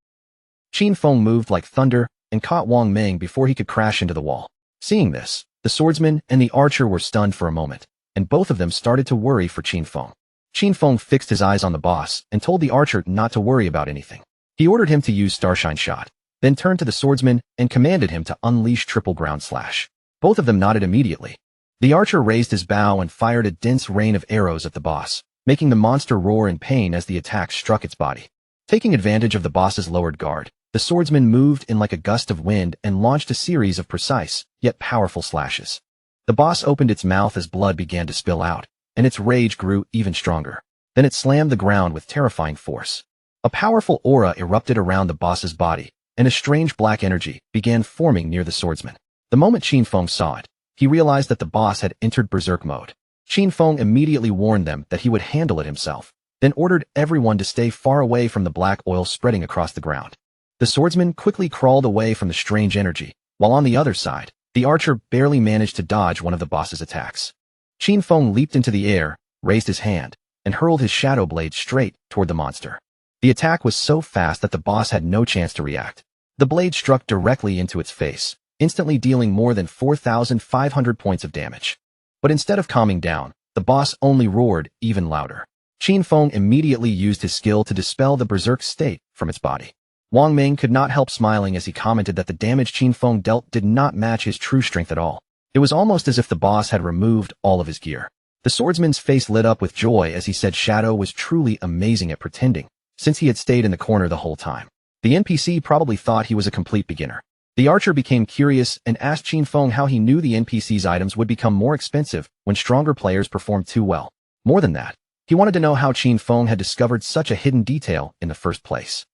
Qin Feng moved like thunder and caught Wang Ming before he could crash into the wall. Seeing this, the swordsman and the archer were stunned for a moment, and both of them started to worry for Qin Feng. Qin Feng fixed his eyes on the boss and told the archer not to worry about anything. He ordered him to use Starshine Shot, then turned to the swordsman and commanded him to unleash Triple Ground Slash. Both of them nodded immediately. The archer raised his bow and fired a dense rain of arrows at the boss, making the monster roar in pain as the attack struck its body. Taking advantage of the boss's lowered guard, the swordsman moved in like a gust of wind and launched a series of precise, yet powerful slashes. The boss opened its mouth as blood began to spill out, and its rage grew even stronger. Then it slammed the ground with terrifying force. A powerful aura erupted around the boss's body, and a strange black energy began forming near the swordsman. The moment Qin Feng saw it, he realized that the boss had entered berserk mode. Qin Feng immediately warned them that he would handle it himself, then ordered everyone to stay far away from the black oil spreading across the ground. The swordsman quickly crawled away from the strange energy, while on the other side, the archer barely managed to dodge one of the boss's attacks. Qin Feng leaped into the air, raised his hand, and hurled his shadow blade straight toward the monster. The attack was so fast that the boss had no chance to react. The blade struck directly into its face, instantly dealing more than 4,500 points of damage. But instead of calming down, the boss only roared even louder. Qin Feng immediately used his skill to dispel the berserk state from its body. Wang Ming could not help smiling as he commented that the damage Qin Feng dealt did not match his true strength at all. It was almost as if the boss had removed all of his gear. The swordsman's face lit up with joy as he said Shadow was truly amazing at pretending, since he had stayed in the corner the whole time. The NPC probably thought he was a complete beginner. The archer became curious and asked Qin Feng how he knew the NPC's items would become more expensive when stronger players performed too well. More than that, he wanted to know how Qin Feng had discovered such a hidden detail in the first place.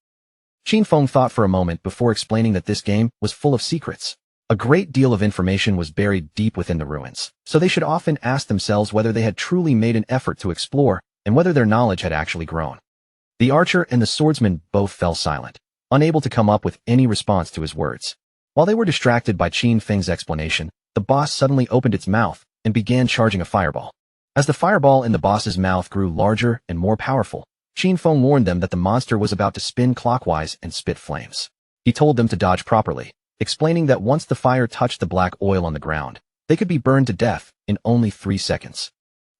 Qin Feng thought for a moment before explaining that this game was full of secrets. A great deal of information was buried deep within the ruins, so they should often ask themselves whether they had truly made an effort to explore and whether their knowledge had actually grown. The archer and the swordsman both fell silent, unable to come up with any response to his words. While they were distracted by Qin Feng's explanation, the boss suddenly opened its mouth and began charging a fireball. As the fireball in the boss's mouth grew larger and more powerful, Qin Feng warned them that the monster was about to spin clockwise and spit flames. He told them to dodge properly, explaining that once the fire touched the black oil on the ground, they could be burned to death in only 3 seconds.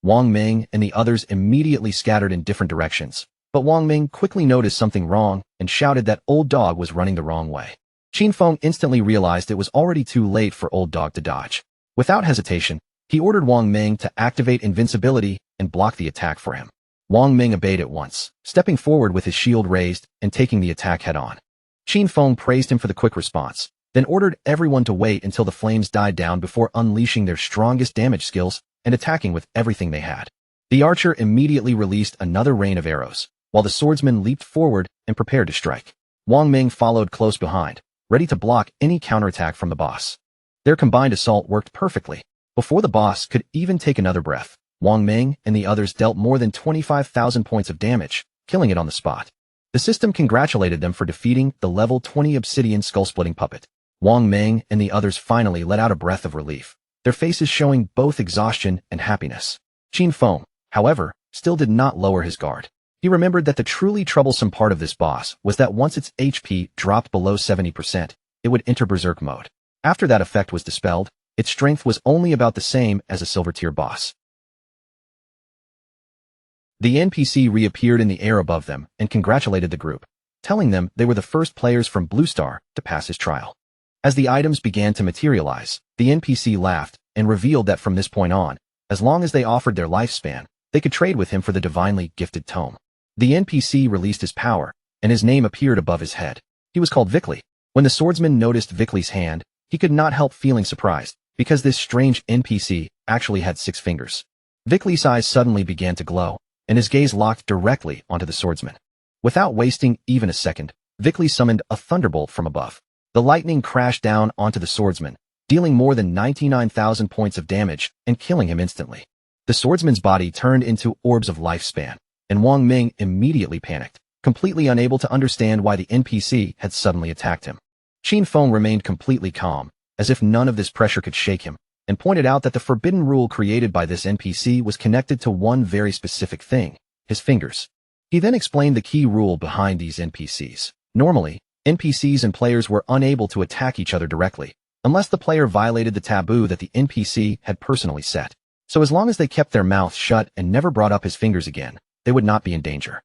Wang Ming and the others immediately scattered in different directions, but Wang Ming quickly noticed something wrong and shouted that Old Dog was running the wrong way. Qin Feng instantly realized it was already too late for Old Dog to dodge. Without hesitation, he ordered Wang Ming to activate invincibility and block the attack for him. Wang Ming obeyed at once, stepping forward with his shield raised and taking the attack head-on. Qin Feng praised him for the quick response, then ordered everyone to wait until the flames died down before unleashing their strongest damage skills and attacking with everything they had. The archer immediately released another rain of arrows, while the swordsman leaped forward and prepared to strike. Wang Ming followed close behind, ready to block any counterattack from the boss. Their combined assault worked perfectly. Before the boss could even take another breath, Wang Ming and the others dealt more than 25,000 points of damage, killing it on the spot. The system congratulated them for defeating the level 20 obsidian skull-splitting puppet. Wang Ming and the others finally let out a breath of relief, their faces showing both exhaustion and happiness. Qin Feng, however, still did not lower his guard. He remembered that the truly troublesome part of this boss was that once its HP dropped below 70%, it would enter Berserk mode. After that effect was dispelled, its strength was only about the same as a silver tier boss. The NPC reappeared in the air above them and congratulated the group, telling them they were the first players from Blue Star to pass his trial. As the items began to materialize, the NPC laughed and revealed that from this point on, as long as they offered their lifespan, they could trade with him for the divinely gifted tome. The NPC released his power, and his name appeared above his head. He was called Vickley. When the swordsman noticed Vickley's hand, he could not help feeling surprised, because this strange NPC actually had 6 fingers. Vickley's eyes suddenly began to glow, and his gaze locked directly onto the swordsman. Without wasting even a second, Vickley summoned a thunderbolt from above. The lightning crashed down onto the swordsman, dealing more than 99,000 points of damage and killing him instantly. The swordsman's body turned into orbs of lifespan, and Wang Ming immediately panicked, completely unable to understand why the NPC had suddenly attacked him. Qin Feng remained completely calm, as if none of this pressure could shake him, and pointed out that the forbidden rule created by this NPC was connected to one very specific thing, his fingers. He then explained the key rule behind these NPCs. Normally, NPCs and players were unable to attack each other directly, unless the player violated the taboo that the NPC had personally set. So as long as they kept their mouth shut and never brought up his fingers again, they would not be in danger.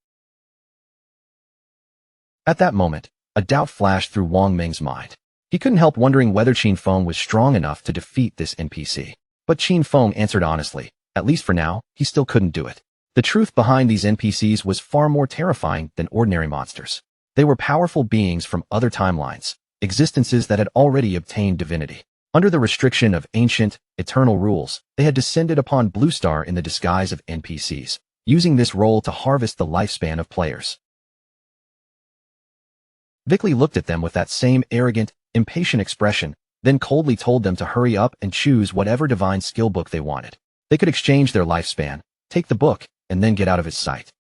At that moment, a doubt flashed through Wang Ming's mind. He couldn't help wondering whether Qin Feng was strong enough to defeat this NPC. But Qin Feng answered honestly, at least for now, he still couldn't do it. The truth behind these NPCs was far more terrifying than ordinary monsters. They were powerful beings from other timelines, existences that had already obtained divinity. Under the restriction of ancient, eternal rules, they had descended upon Blue Star in the disguise of NPCs, using this role to harvest the lifespan of players. Vickley looked at them with that same arrogant, impatient expression, then coldly told them to hurry up and choose whatever divine skill book they wanted. They could exchange their lifespan, take the book, and then get out of his sight.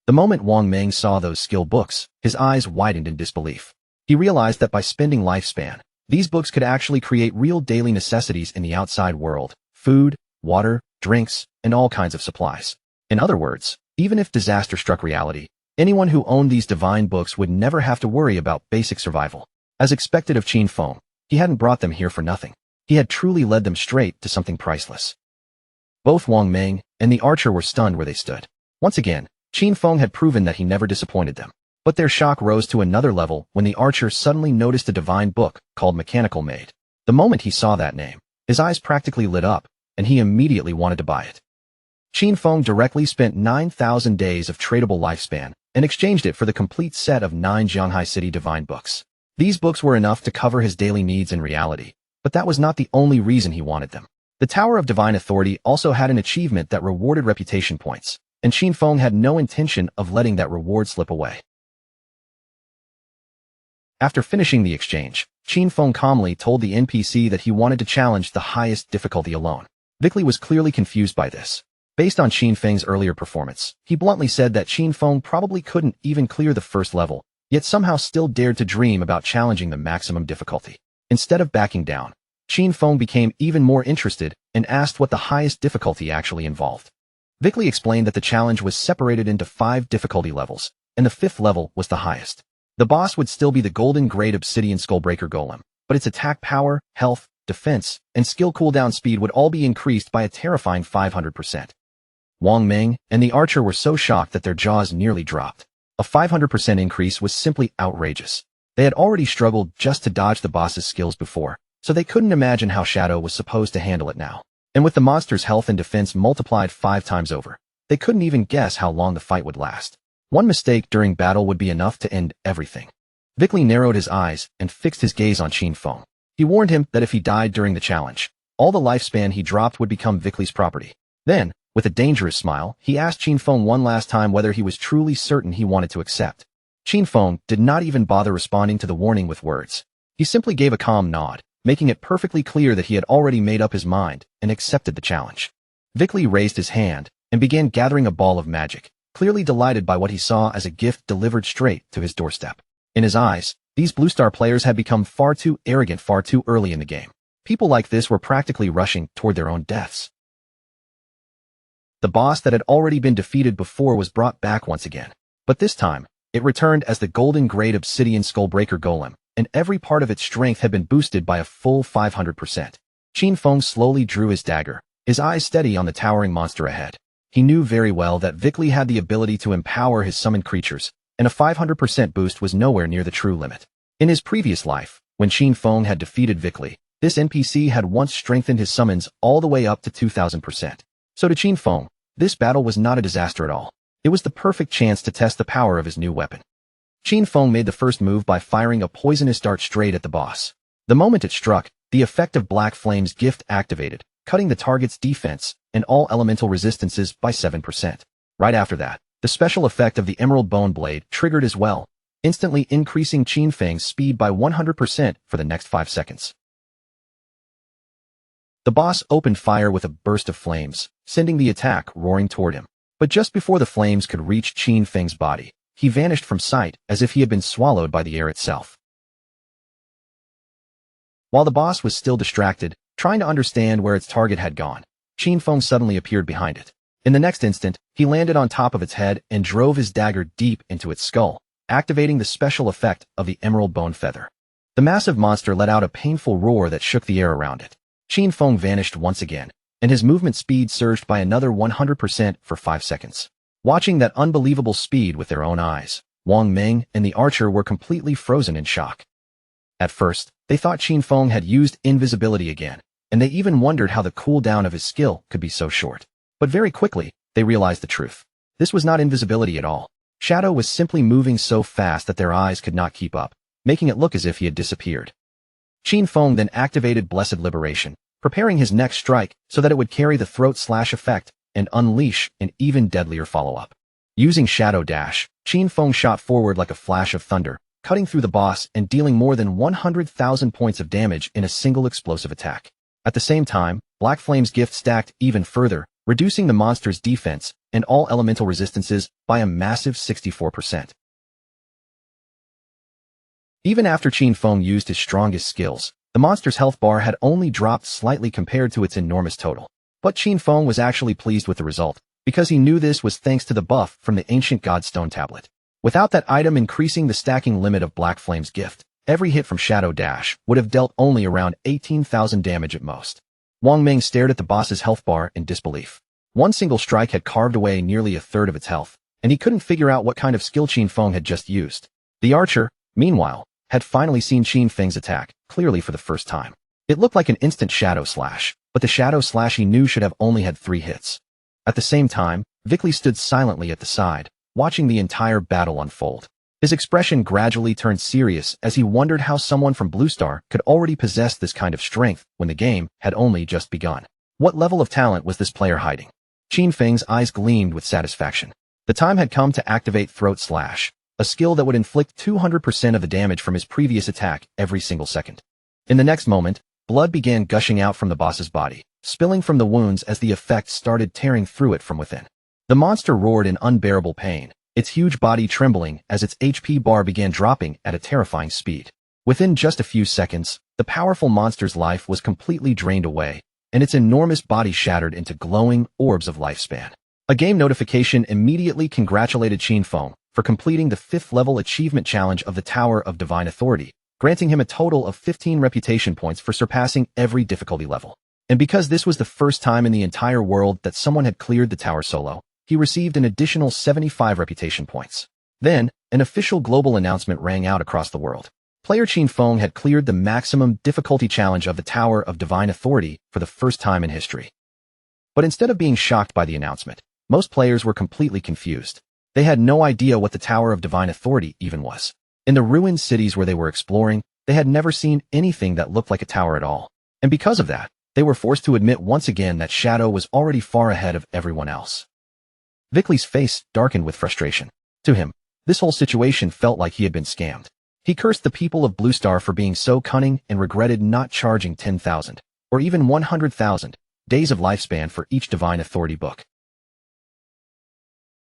The moment Wang Ming saw those skill books, his eyes widened in disbelief. He realized that by spending lifespan, these books could actually create real daily necessities in the outside world: food, water, drinks, and all kinds of supplies. In other words, even if disaster struck reality, anyone who owned these divine books would never have to worry about basic survival. As expected of Qin Feng, he hadn't brought them here for nothing. He had truly led them straight to something priceless. Both Wang Ming and the archer were stunned where they stood. Once again, Qin Feng had proven that he never disappointed them. But their shock rose to another level when the archer suddenly noticed a divine book called Mechanical Maid. The moment he saw that name, his eyes practically lit up, and he immediately wanted to buy it. Qin Feng directly spent 9,000 days of tradable lifespan and exchanged it for the complete set of 9 Jianghai City divine books. These books were enough to cover his daily needs in reality, but that was not the only reason he wanted them. The Tower of Divine Authority also had an achievement that rewarded reputation points, and Qin Feng had no intention of letting that reward slip away. After finishing the exchange, Qin Feng calmly told the NPC that he wanted to challenge the highest difficulty alone. Vickley was clearly confused by this. Based on Qin Feng's earlier performance, he bluntly said that Qin Feng probably couldn't even clear the first level, yet somehow still dared to dream about challenging the maximum difficulty. Instead of backing down, Qin Feng became even more interested and asked what the highest difficulty actually involved. Vickley explained that the challenge was separated into 5 difficulty levels, and the 5th level was the highest. The boss would still be the golden grade Obsidian Skullbreaker Golem, but its attack power, health, defense, and skill cooldown speed would all be increased by a terrifying 500%. Wang Ming and the archer were so shocked that their jaws nearly dropped. A 500% increase was simply outrageous. They had already struggled just to dodge the boss's skills before, so they couldn't imagine how Shadow was supposed to handle it now. And with the monster's health and defense multiplied 5 times over, they couldn't even guess how long the fight would last. One mistake during battle would be enough to end everything. Vickley narrowed his eyes and fixed his gaze on Qin Feng. He warned him that if he died during the challenge, all the lifespan he dropped would become Vickley's property. Then, with a dangerous smile, he asked Qin Feng one last time whether he was truly certain he wanted to accept. Qin Feng did not even bother responding to the warning with words. He simply gave a calm nod, making it perfectly clear that he had already made up his mind and accepted the challenge. Vickley raised his hand and began gathering a ball of magic, clearly delighted by what he saw as a gift delivered straight to his doorstep. In his eyes, these Blue Star players had become far too arrogant far too early in the game. People like this were practically rushing toward their own deaths. The boss that had already been defeated before was brought back once again. But this time, it returned as the golden grade obsidian skullbreaker golem, and every part of its strength had been boosted by a full 500%. Qin Feng slowly drew his dagger, his eyes steady on the towering monster ahead. He knew very well that Vickley had the ability to empower his summoned creatures, and a 500% boost was nowhere near the true limit. In his previous life, when Qin Feng had defeated Vickley, this NPC had once strengthened his summons all the way up to 2000%. So to Qin Feng, this battle was not a disaster at all. It was the perfect chance to test the power of his new weapon. Qin Feng made the first move by firing a poisonous dart straight at the boss. The moment it struck, the effect of Black Flame's gift activated, cutting the target's defense and all elemental resistances by 7%. Right after that, the special effect of the Emerald Bone Blade triggered as well, instantly increasing Qin Feng's speed by 100% for the next 5 seconds. The boss opened fire with a burst of flames, sending the attack roaring toward him. But just before the flames could reach Qin Feng's body, he vanished from sight as if he had been swallowed by the air itself. While the boss was still distracted, trying to understand where its target had gone, Qin Feng suddenly appeared behind it. In the next instant, he landed on top of its head and drove his dagger deep into its skull, activating the special effect of the Emerald Bone Feather. The massive monster let out a painful roar that shook the air around it. Qin Feng vanished once again, and his movement speed surged by another 100% for 5 seconds. Watching that unbelievable speed with their own eyes, Wang Ming and the archer were completely frozen in shock. At first, they thought Qin Feng had used invisibility again, and they even wondered how the cooldown of his skill could be so short. But very quickly, they realized the truth. This was not invisibility at all. Shadow was simply moving so fast that their eyes could not keep up, making it look as if he had disappeared. Qin Feng then activated Blessed Liberation, preparing his next strike so that it would carry the throat slash effect and unleash an even deadlier follow-up. Using Shadow Dash, Qin Feng shot forward like a flash of thunder, cutting through the boss and dealing more than 100,000 points of damage in a single explosive attack. At the same time, Black Flame's gift stacked even further, reducing the monster's defense and all elemental resistances by a massive 64%. Even after Qin Feng used his strongest skills, the monster's health bar had only dropped slightly compared to its enormous total. But Qin Feng was actually pleased with the result, because he knew this was thanks to the buff from the ancient Godstone tablet. Without that item increasing the stacking limit of Black Flame's gift, every hit from Shadow Dash would have dealt only around 18,000 damage at most. Wang Ming stared at the boss's health bar in disbelief. One single strike had carved away nearly a third of its health, and he couldn't figure out what kind of skill Qin Feng had just used. The archer, meanwhile, had finally seen Qin Feng's attack, clearly for the first time. It looked like an instant shadow slash, but the shadow slash he knew should have only had 3 hits. At the same time, Vickley stood silently at the side, watching the entire battle unfold. His expression gradually turned serious as he wondered how someone from Blue Star could already possess this kind of strength when the game had only just begun. What level of talent was this player hiding? Qin Feng's eyes gleamed with satisfaction. The time had come to activate Throat Slash, a skill that would inflict 200% of the damage from his previous attack every single second. In the next moment, blood began gushing out from the boss's body, spilling from the wounds as the effect started tearing through it from within. The monster roared in unbearable pain, its huge body trembling as its HP bar began dropping at a terrifying speed. Within just a few seconds, the powerful monster's life was completely drained away, and its enormous body shattered into glowing orbs of lifespan. A game notification immediately congratulated Qin Feng for completing the 5th level achievement challenge of the Tower of Divine Authority, granting him a total of 15 reputation points for surpassing every difficulty level. And because this was the first time in the entire world that someone had cleared the tower solo, he received an additional 75 reputation points. Then, an official global announcement rang out across the world. Player Qin Feng had cleared the maximum difficulty challenge of the Tower of Divine Authority for the first time in history. But instead of being shocked by the announcement, most players were completely confused. They had no idea what the Tower of Divine Authority even was. In the ruined cities where they were exploring, they had never seen anything that looked like a tower at all. And because of that, they were forced to admit once again that Shadow was already far ahead of everyone else. Vickley's face darkened with frustration. To him, this whole situation felt like he had been scammed. He cursed the people of Blue Star for being so cunning and regretted not charging 10,000, or even 100,000, days of lifespan for each Divine Authority book.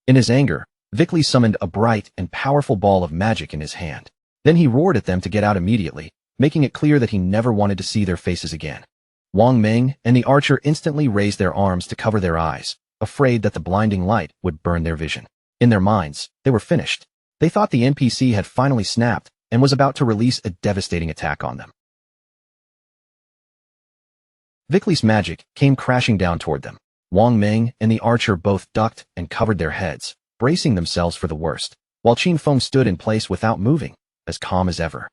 In his anger, Vickley summoned a bright and powerful ball of magic in his hand. Then he roared at them to get out immediately, making it clear that he never wanted to see their faces again. Wang Ming and the archer instantly raised their arms to cover their eyes, afraid that the blinding light would burn their vision. In their minds, they were finished. They thought the NPC had finally snapped and was about to release a devastating attack on them. Vickley's magic came crashing down toward them. Wang Ming and the archer both ducked and covered their heads, bracing themselves for the worst, while Qin Feng stood in place without moving, as calm as ever.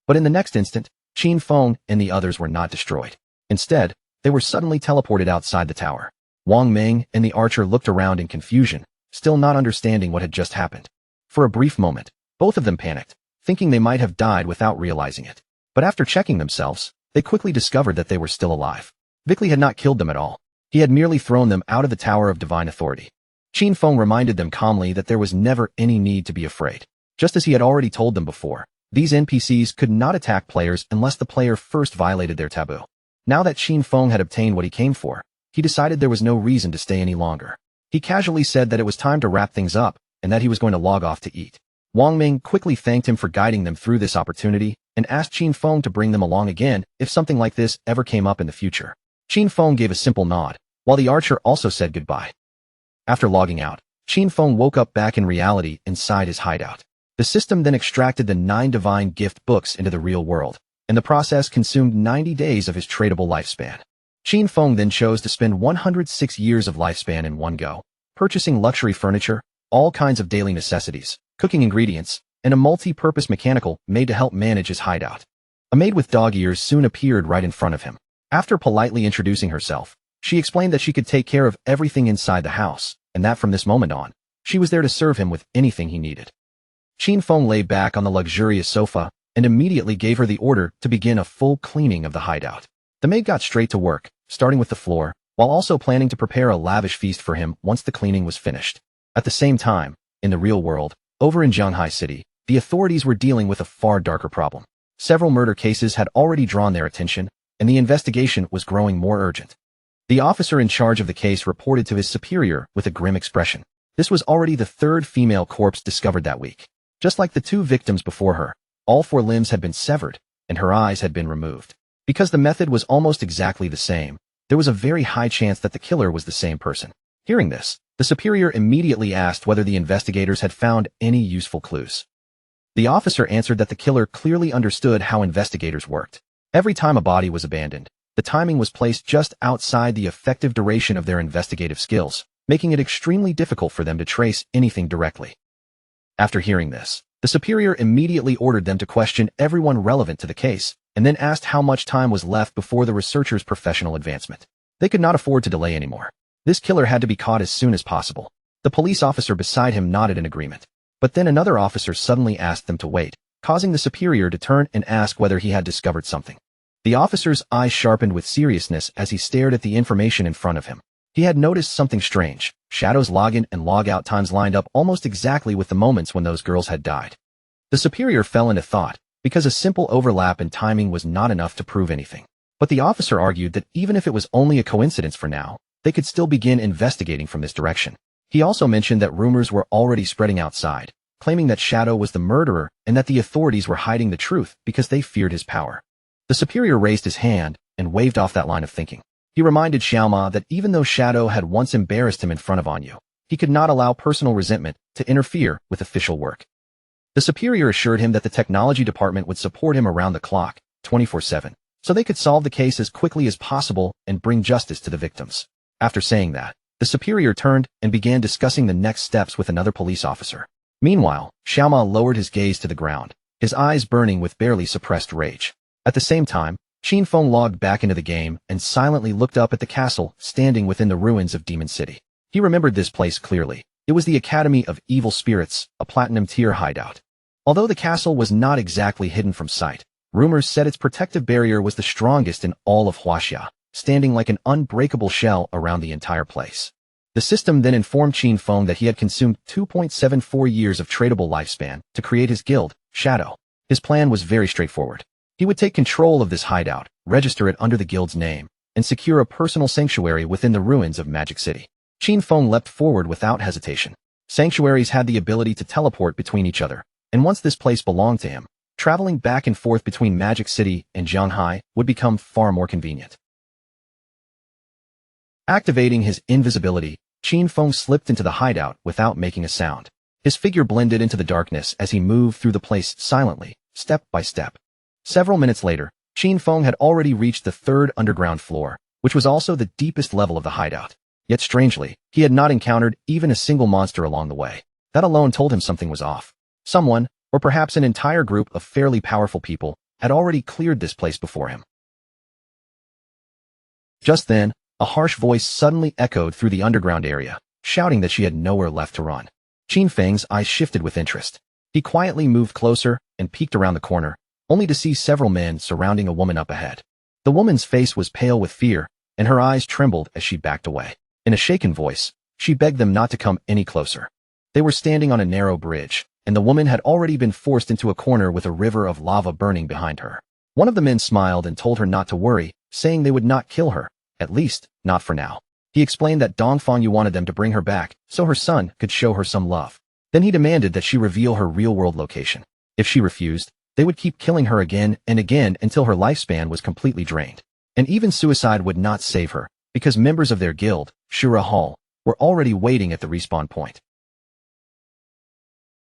But in the next instant, Qin Feng and the others were not destroyed. Instead, they were suddenly teleported outside the tower. Wang Ming and the archer looked around in confusion, still not understanding what had just happened. For a brief moment, both of them panicked, thinking they might have died without realizing it. But after checking themselves, they quickly discovered that they were still alive. Vickley had not killed them at all. He had merely thrown them out of the Tower of Divine Authority. Qin Feng reminded them calmly that there was never any need to be afraid. Just as he had already told them before, these NPCs could not attack players unless the player first violated their taboo. Now that Qin Feng had obtained what he came for, he decided there was no reason to stay any longer. He casually said that it was time to wrap things up and that he was going to log off to eat. Wang Ming quickly thanked him for guiding them through this opportunity and asked Qin Feng to bring them along again if something like this ever came up in the future. Qin Feng gave a simple nod, while the archer also said goodbye. After logging out, Qin Feng woke up back in reality inside his hideout. The system then extracted the 9 divine gift books into the real world, and the process consumed 90 days of his tradable lifespan. Qin Feng then chose to spend 106 years of lifespan in one go, purchasing luxury furniture, all kinds of daily necessities, cooking ingredients, and a multi-purpose mechanical made to help manage his hideout. A maid with dog ears soon appeared right in front of him. After politely introducing herself, she explained that she could take care of everything inside the house, and that from this moment on, she was there to serve him with anything he needed. Qin Feng lay back on the luxurious sofa and immediately gave her the order to begin a full cleaning of the hideout. The maid got straight to work, starting with the floor, while also planning to prepare a lavish feast for him once the cleaning was finished. At the same time, in the real world, over in Shanghai City, the authorities were dealing with a far darker problem. Several murder cases had already drawn their attention, and the investigation was growing more urgent. The officer in charge of the case reported to his superior with a grim expression. This was already the 3rd female corpse discovered that week. Just like the 2 victims before her, all 4 limbs had been severed, and her eyes had been removed. Because the method was almost exactly the same, there was a very high chance that the killer was the same person. Hearing this, the superior immediately asked whether the investigators had found any useful clues. The officer answered that the killer clearly understood how investigators worked. Every time a body was abandoned, the timing was placed just outside the effective duration of their investigative skills, making it extremely difficult for them to trace anything directly. After hearing this, the superior immediately ordered them to question everyone relevant to the case, and then asked how much time was left before the researchers' professional advancement. They could not afford to delay anymore. This killer had to be caught as soon as possible. The police officer beside him nodded in agreement. But then another officer suddenly asked them to wait, causing the superior to turn and ask whether he had discovered something. The officer's eyes sharpened with seriousness as he stared at the information in front of him. He had noticed something strange. Shadow's login and logout times lined up almost exactly with the moments when those girls had died. The superior fell into thought, because a simple overlap in timing was not enough to prove anything. But the officer argued that even if it was only a coincidence for now, they could still begin investigating from this direction. He also mentioned that rumors were already spreading outside, claiming that Shadow was the murderer and that the authorities were hiding the truth because they feared his power. The superior raised his hand and waved off that line of thinking. He reminded Xiaoma that even though Shadow had once embarrassed him in front of Anyu, he could not allow personal resentment to interfere with official work. The superior assured him that the technology department would support him around the clock, 24/7, so they could solve the case as quickly as possible and bring justice to the victims. After saying that, the superior turned and began discussing the next steps with another police officer. Meanwhile, Xiaoma lowered his gaze to the ground, his eyes burning with barely suppressed rage. At the same time, Qin Feng logged back into the game and silently looked up at the castle standing within the ruins of Demon City. He remembered this place clearly. It was the Academy of Evil Spirits, a platinum-tier hideout. Although the castle was not exactly hidden from sight, rumors said its protective barrier was the strongest in all of Huaxia, standing like an unbreakable shell around the entire place. The system then informed Qin Feng that he had consumed 2.74 years of tradable lifespan to create his guild, Shadow. His plan was very straightforward. He would take control of this hideout, register it under the guild's name, and secure a personal sanctuary within the ruins of Magic City. Qin Feng leapt forward without hesitation. Sanctuaries had the ability to teleport between each other, and once this place belonged to him, traveling back and forth between Magic City and Shanghai would become far more convenient. Activating his invisibility, Qin Feng slipped into the hideout without making a sound. His figure blended into the darkness as he moved through the place silently, step by step. Several minutes later, Qin Feng had already reached the third underground floor, which was also the deepest level of the hideout. Yet strangely, he had not encountered even a single monster along the way. That alone told him something was off. Someone, or perhaps an entire group of fairly powerful people, had already cleared this place before him. Just then, a harsh voice suddenly echoed through the underground area, shouting that she had nowhere left to run. Qin Feng's eyes shifted with interest. He quietly moved closer and peeked around the corner, only to see several men surrounding a woman up ahead. The woman's face was pale with fear, and her eyes trembled as she backed away. In a shaken voice, she begged them not to come any closer. They were standing on a narrow bridge, and the woman had already been forced into a corner with a river of lava burning behind her. One of the men smiled and told her not to worry, saying they would not kill her, at least, not for now. He explained that Dongfang Yu wanted them to bring her back so her son could show her some love. Then he demanded that she reveal her real-world location. If she refused, they would keep killing her again and again until her lifespan was completely drained. And even suicide would not save her, because members of their guild, Shura Hall, were already waiting at the respawn point.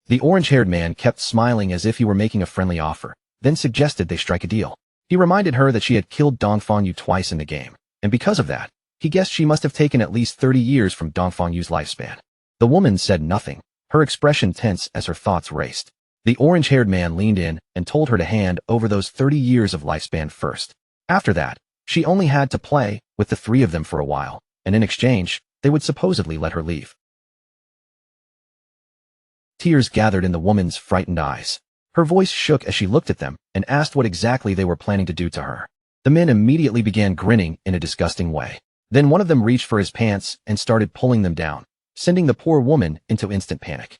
The orange-haired man kept smiling as if he were making a friendly offer, then suggested they strike a deal. He reminded her that she had killed Dongfang Yu twice in the game, and because of that, he guessed she must have taken at least 30 years from Dongfang Yu's lifespan. The woman said nothing, her expression tense as her thoughts raced. The orange-haired man leaned in and told her to hand over those 30 years of lifespan first. After that, she only had to play with the three of them for a while, and in exchange, they would supposedly let her leave. Tears gathered in the woman's frightened eyes. Her voice shook as she looked at them and asked what exactly they were planning to do to her. The men immediately began grinning in a disgusting way. Then one of them reached for his pants and started pulling them down, sending the poor woman into instant panic.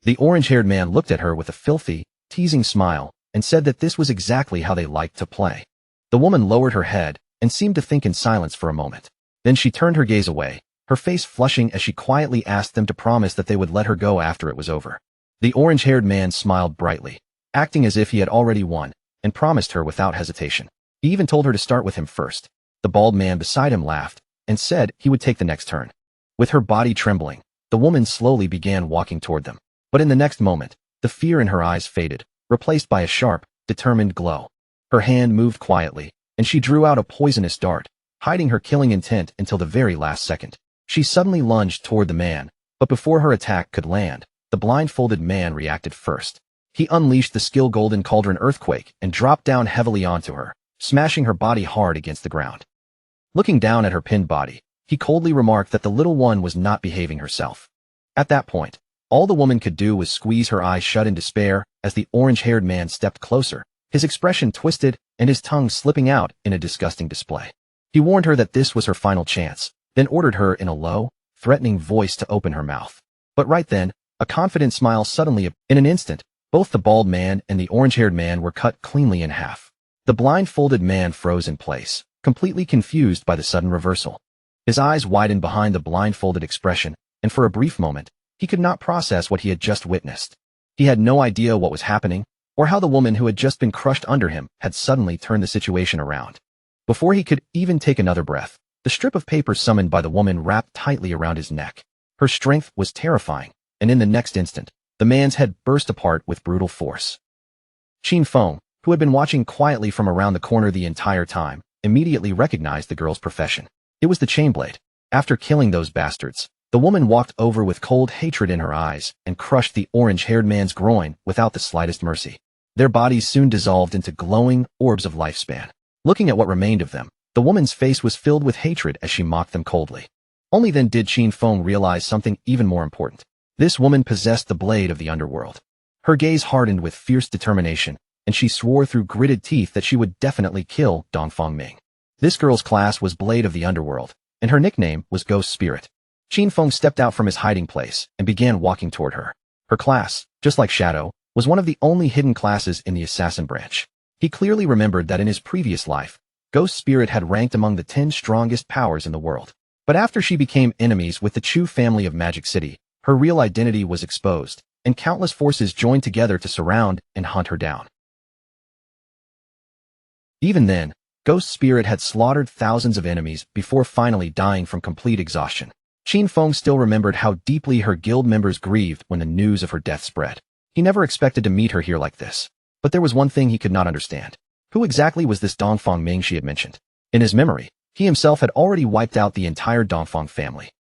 The orange-haired man looked at her with a filthy, teasing smile and said that this was exactly how they liked to play. The woman lowered her head and seemed to think in silence for a moment. Then she turned her gaze away, her face flushing as she quietly asked them to promise that they would let her go after it was over. The orange-haired man smiled brightly, acting as if he had already won, and promised her without hesitation. He even told her to start with him first. The bald man beside him laughed and said he would take the next turn. With her body trembling, the woman slowly began walking toward them. But in the next moment, the fear in her eyes faded, replaced by a sharp, determined glow. Her hand moved quietly, and she drew out a poisonous dart, hiding her killing intent until the very last second. She suddenly lunged toward the man, but before her attack could land, the blindfolded man reacted first. He unleashed the skill Golden Cauldron Earthquake and dropped down heavily onto her, smashing her body hard against the ground. Looking down at her pinned body, he coldly remarked that the little one was not behaving herself. At that point, all the woman could do was squeeze her eyes shut in despair as the orange-haired man stepped closer, his expression twisted and his tongue slipping out in a disgusting display. He warned her that this was her final chance, then ordered her in a low, threatening voice to open her mouth. But right then, a confident smile suddenly appeared. In an instant, both the bald man and the orange-haired man were cut cleanly in half. The blindfolded man froze in place, completely confused by the sudden reversal. His eyes widened behind the blindfolded expression, and for a brief moment, he could not process what he had just witnessed. He had no idea what was happening, or how the woman who had just been crushed under him had suddenly turned the situation around. Before he could even take another breath, the strip of paper summoned by the woman wrapped tightly around his neck. Her strength was terrifying, and in the next instant, the man's head burst apart with brutal force. Qin Feng, who had been watching quietly from around the corner the entire time, immediately recognized the girl's profession. It was the chainblade. After killing those bastards, the woman walked over with cold hatred in her eyes and crushed the orange-haired man's groin without the slightest mercy. Their bodies soon dissolved into glowing orbs of lifespan. Looking at what remained of them, the woman's face was filled with hatred as she mocked them coldly. Only then did Qin Feng realize something even more important. This woman possessed the blade of the underworld. Her gaze hardened with fierce determination, and she swore through gritted teeth that she would definitely kill Dongfang Ming. This girl's class was Blade of the Underworld, and her nickname was Ghost Spirit. Qin Feng stepped out from his hiding place and began walking toward her. Her class, just like Shadow, was one of the only hidden classes in the assassin branch. He clearly remembered that in his previous life, Ghost Spirit had ranked among the 10 strongest powers in the world. But after she became enemies with the Chu family of Magic City, her real identity was exposed, and countless forces joined together to surround and hunt her down. Even then, Ghost Spirit had slaughtered thousands of enemies before finally dying from complete exhaustion. Qin Feng still remembered how deeply her guild members grieved when the news of her death spread. He never expected to meet her here like this. But there was one thing he could not understand. Who exactly was this Dongfang Ming she had mentioned? In his memory, he himself had already wiped out the entire Dongfang family.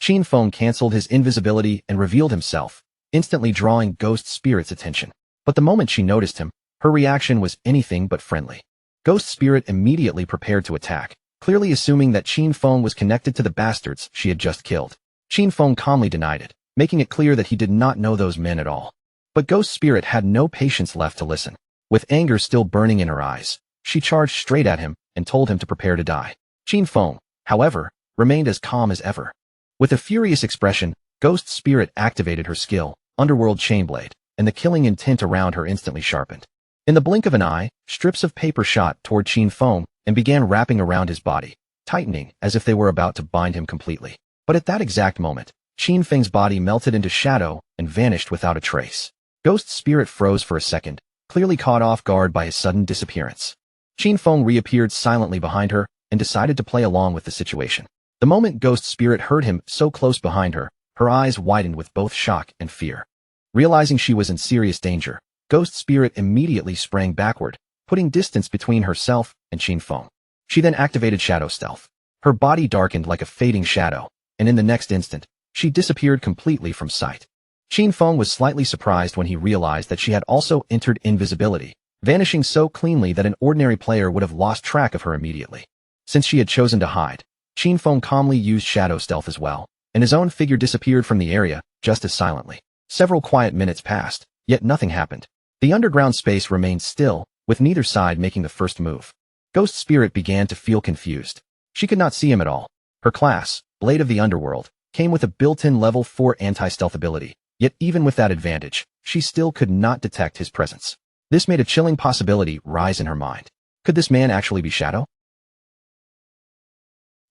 Qin Feng canceled his invisibility and revealed himself, instantly drawing Ghost Spirit's attention. But the moment she noticed him, her reaction was anything but friendly. Ghost Spirit immediately prepared to attack, clearly assuming that Qin Feng was connected to the bastards she had just killed. Qin Feng calmly denied it, making it clear that he did not know those men at all. But Ghost Spirit had no patience left to listen. With anger still burning in her eyes, she charged straight at him and told him to prepare to die. Qin Feng, however, remained as calm as ever. With a furious expression, Ghost Spirit activated her skill, Underworld Chainblade, and the killing intent around her instantly sharpened. In the blink of an eye, strips of paper shot toward Qin Feng and began wrapping around his body, tightening as if they were about to bind him completely. But at that exact moment, Qin Feng's body melted into shadow and vanished without a trace. Ghost Spirit froze for a second, clearly caught off guard by his sudden disappearance. Qin Feng reappeared silently behind her and decided to play along with the situation. The moment Ghost Spirit heard him so close behind her, her eyes widened with both shock and fear. Realizing she was in serious danger, Ghost Spirit immediately sprang backward, putting distance between herself and Qin Feng. She then activated Shadow Stealth. Her body darkened like a fading shadow, and in the next instant, she disappeared completely from sight. Qin Feng was slightly surprised when he realized that she had also entered invisibility, vanishing so cleanly that an ordinary player would have lost track of her immediately. Since she had chosen to hide, Qin Feng calmly used Shadow Stealth as well, and his own figure disappeared from the area just as silently. Several quiet minutes passed, yet nothing happened. The underground space remained still, with neither side making the first move. Ghost Spirit began to feel confused. She could not see him at all. Her class, Blade of the Underworld, came with a built-in level 4 anti-stealth ability, yet even with that advantage, she still could not detect his presence. This made a chilling possibility rise in her mind. Could this man actually be Shadow?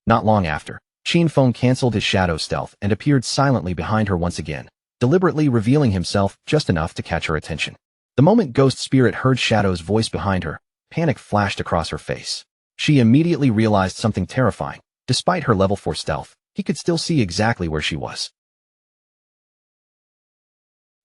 Not long after, Qin Feng canceled his Shadow Stealth and appeared silently behind her once again, deliberately revealing himself just enough to catch her attention. The moment Ghost Spirit heard Shadow's voice behind her, panic flashed across her face. She immediately realized something terrifying. Despite her level 4 stealth, he could still see exactly where she was.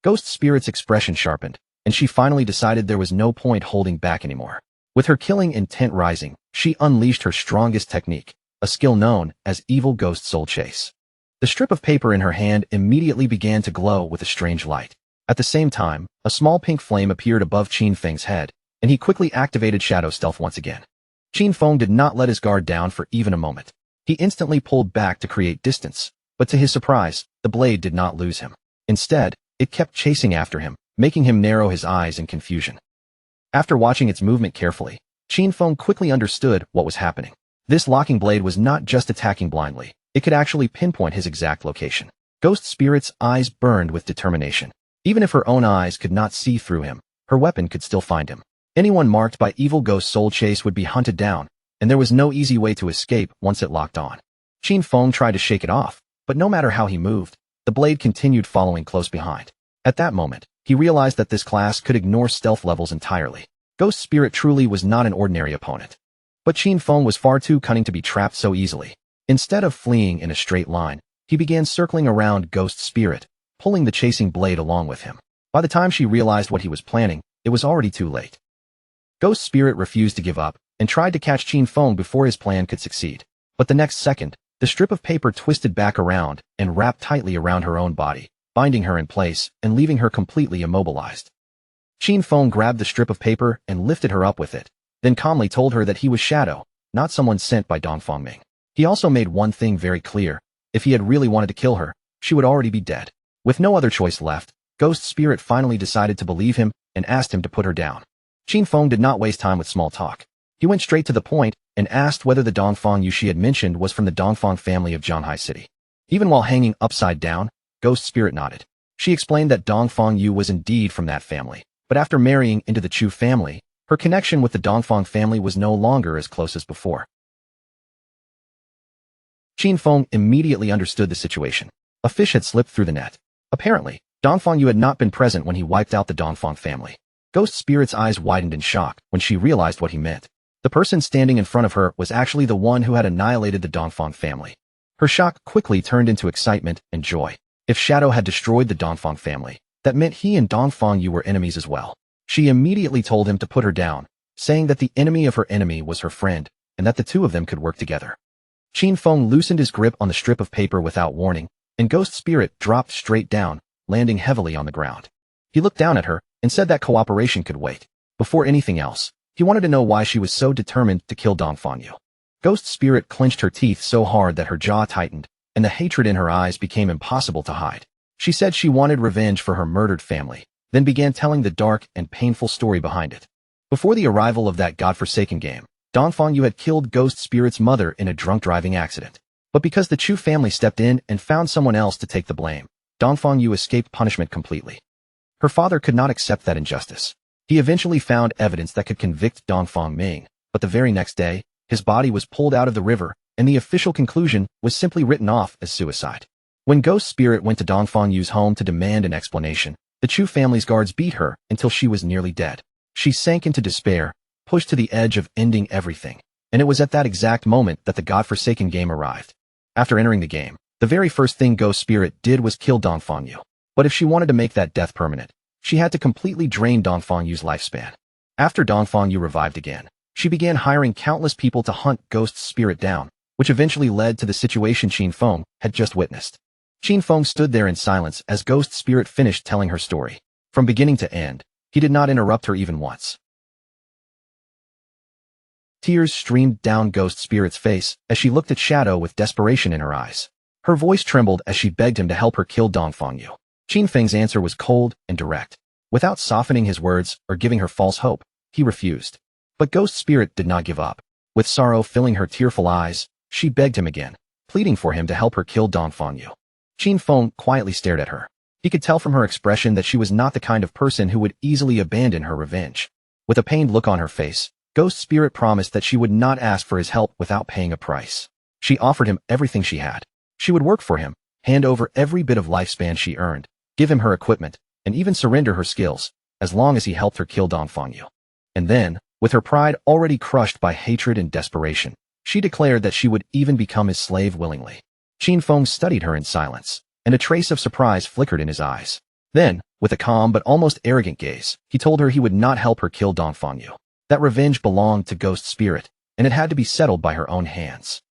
Ghost Spirit's expression sharpened, and she finally decided there was no point holding back anymore. With her killing intent rising, she unleashed her strongest technique, a skill known as Evil Ghost Soul Chase. The strip of paper in her hand immediately began to glow with a strange light. At the same time, a small pink flame appeared above Qin Feng's head, and he quickly activated Shadow Stealth once again. Qin Feng did not let his guard down for even a moment. He instantly pulled back to create distance, but to his surprise, the blade did not lose him. Instead, it kept chasing after him, making him narrow his eyes in confusion. After watching its movement carefully, Qin Feng quickly understood what was happening. This locking blade was not just attacking blindly, it could actually pinpoint his exact location. Ghost Spirit's eyes burned with determination. Even if her own eyes could not see through him, her weapon could still find him. Anyone marked by Evil Ghost Soul Chase would be hunted down, and there was no easy way to escape once it locked on. Qin Feng tried to shake it off, but no matter how he moved, the blade continued following close behind. At that moment, he realized that this class could ignore stealth levels entirely. Ghost Spirit truly was not an ordinary opponent. But Qin Feng was far too cunning to be trapped so easily. Instead of fleeing in a straight line, he began circling around Ghost Spirit, pulling the chasing blade along with him. By the time she realized what he was planning, it was already too late. Ghost Spirit refused to give up, and tried to catch Qin Feng before his plan could succeed. But the next second, the strip of paper twisted back around and wrapped tightly around her own body, binding her in place and leaving her completely immobilized. Qin Feng grabbed the strip of paper and lifted her up with it, then calmly told her that he was Shadow, not someone sent by Dongfang Ming. He also made one thing very clear. If he had really wanted to kill her, she would already be dead. With no other choice left, Ghost Spirit finally decided to believe him and asked him to put her down. Qin Feng did not waste time with small talk. He went straight to the point and asked whether the Dongfang Yu she had mentioned was from the Dongfang family of Zhanghai City. Even while hanging upside down, Ghost Spirit nodded. She explained that Dongfang Yu was indeed from that family, but after marrying into the Chu family, her connection with the Dongfang family was no longer as close as before. Qin Feng immediately understood the situation. A fish had slipped through the net. Apparently, Dongfang Yu had not been present when he wiped out the Dongfang family. Ghost Spirit's eyes widened in shock when she realized what he meant. The person standing in front of her was actually the one who had annihilated the Dongfang family. Her shock quickly turned into excitement and joy. If Shadow had destroyed the Dongfang family, that meant he and Dongfang Yu were enemies as well. She immediately told him to put her down, saying that the enemy of her enemy was her friend, and that the two of them could work together. Qin Feng loosened his grip on the strip of paper without warning, and Ghost Spirit dropped straight down, landing heavily on the ground. He looked down at her and said that cooperation could wait. Before anything else, he wanted to know why she was so determined to kill Dongfang Yu. Ghost Spirit clenched her teeth so hard that her jaw tightened, and the hatred in her eyes became impossible to hide. She said she wanted revenge for her murdered family, then began telling the dark and painful story behind it. Before the arrival of that godforsaken game, Dongfang Yu had killed Ghost Spirit's mother in a drunk driving accident. But because the Chu family stepped in and found someone else to take the blame, Dongfang Yu escaped punishment completely. Her father could not accept that injustice. He eventually found evidence that could convict Dongfang Ming, but the very next day, his body was pulled out of the river, and the official conclusion was simply written off as suicide. When Ghost Spirit went to Dongfang Yu's home to demand an explanation, the Chu family's guards beat her until she was nearly dead. She sank into despair, pushed to the edge of ending everything, and it was at that exact moment that the godforsaken game arrived. After entering the game, the very first thing Ghost Spirit did was kill Dongfang Yu. But if she wanted to make that death permanent, she had to completely drain Dongfang Yu's lifespan. After Dongfang Yu revived again, she began hiring countless people to hunt Ghost Spirit down, which eventually led to the situation Qin Feng had just witnessed. Qin Feng stood there in silence as Ghost Spirit finished telling her story. From beginning to end, he did not interrupt her even once. Tears streamed down Ghost Spirit's face as she looked at Shadow with desperation in her eyes. Her voice trembled as she begged him to help her kill Dongfang Yu. Qin Feng's answer was cold and direct. Without softening his words or giving her false hope, he refused. But Ghost Spirit did not give up. With sorrow filling her tearful eyes, she begged him again, pleading for him to help her kill Dongfang Yu. Qin Feng quietly stared at her. He could tell from her expression that she was not the kind of person who would easily abandon her revenge. With a pained look on her face, Ghost Spirit promised that she would not ask for his help without paying a price. She offered him everything she had. She would work for him, hand over every bit of lifespan she earned, give him her equipment, and even surrender her skills, as long as he helped her kill Dongfang Yu. And then, with her pride already crushed by hatred and desperation, she declared that she would even become his slave willingly. Qin Feng studied her in silence, and a trace of surprise flickered in his eyes. Then, with a calm but almost arrogant gaze, he told her he would not help her kill Dongfang Yu. That revenge belonged to Ghost Spirit, and it had to be settled by her own hands.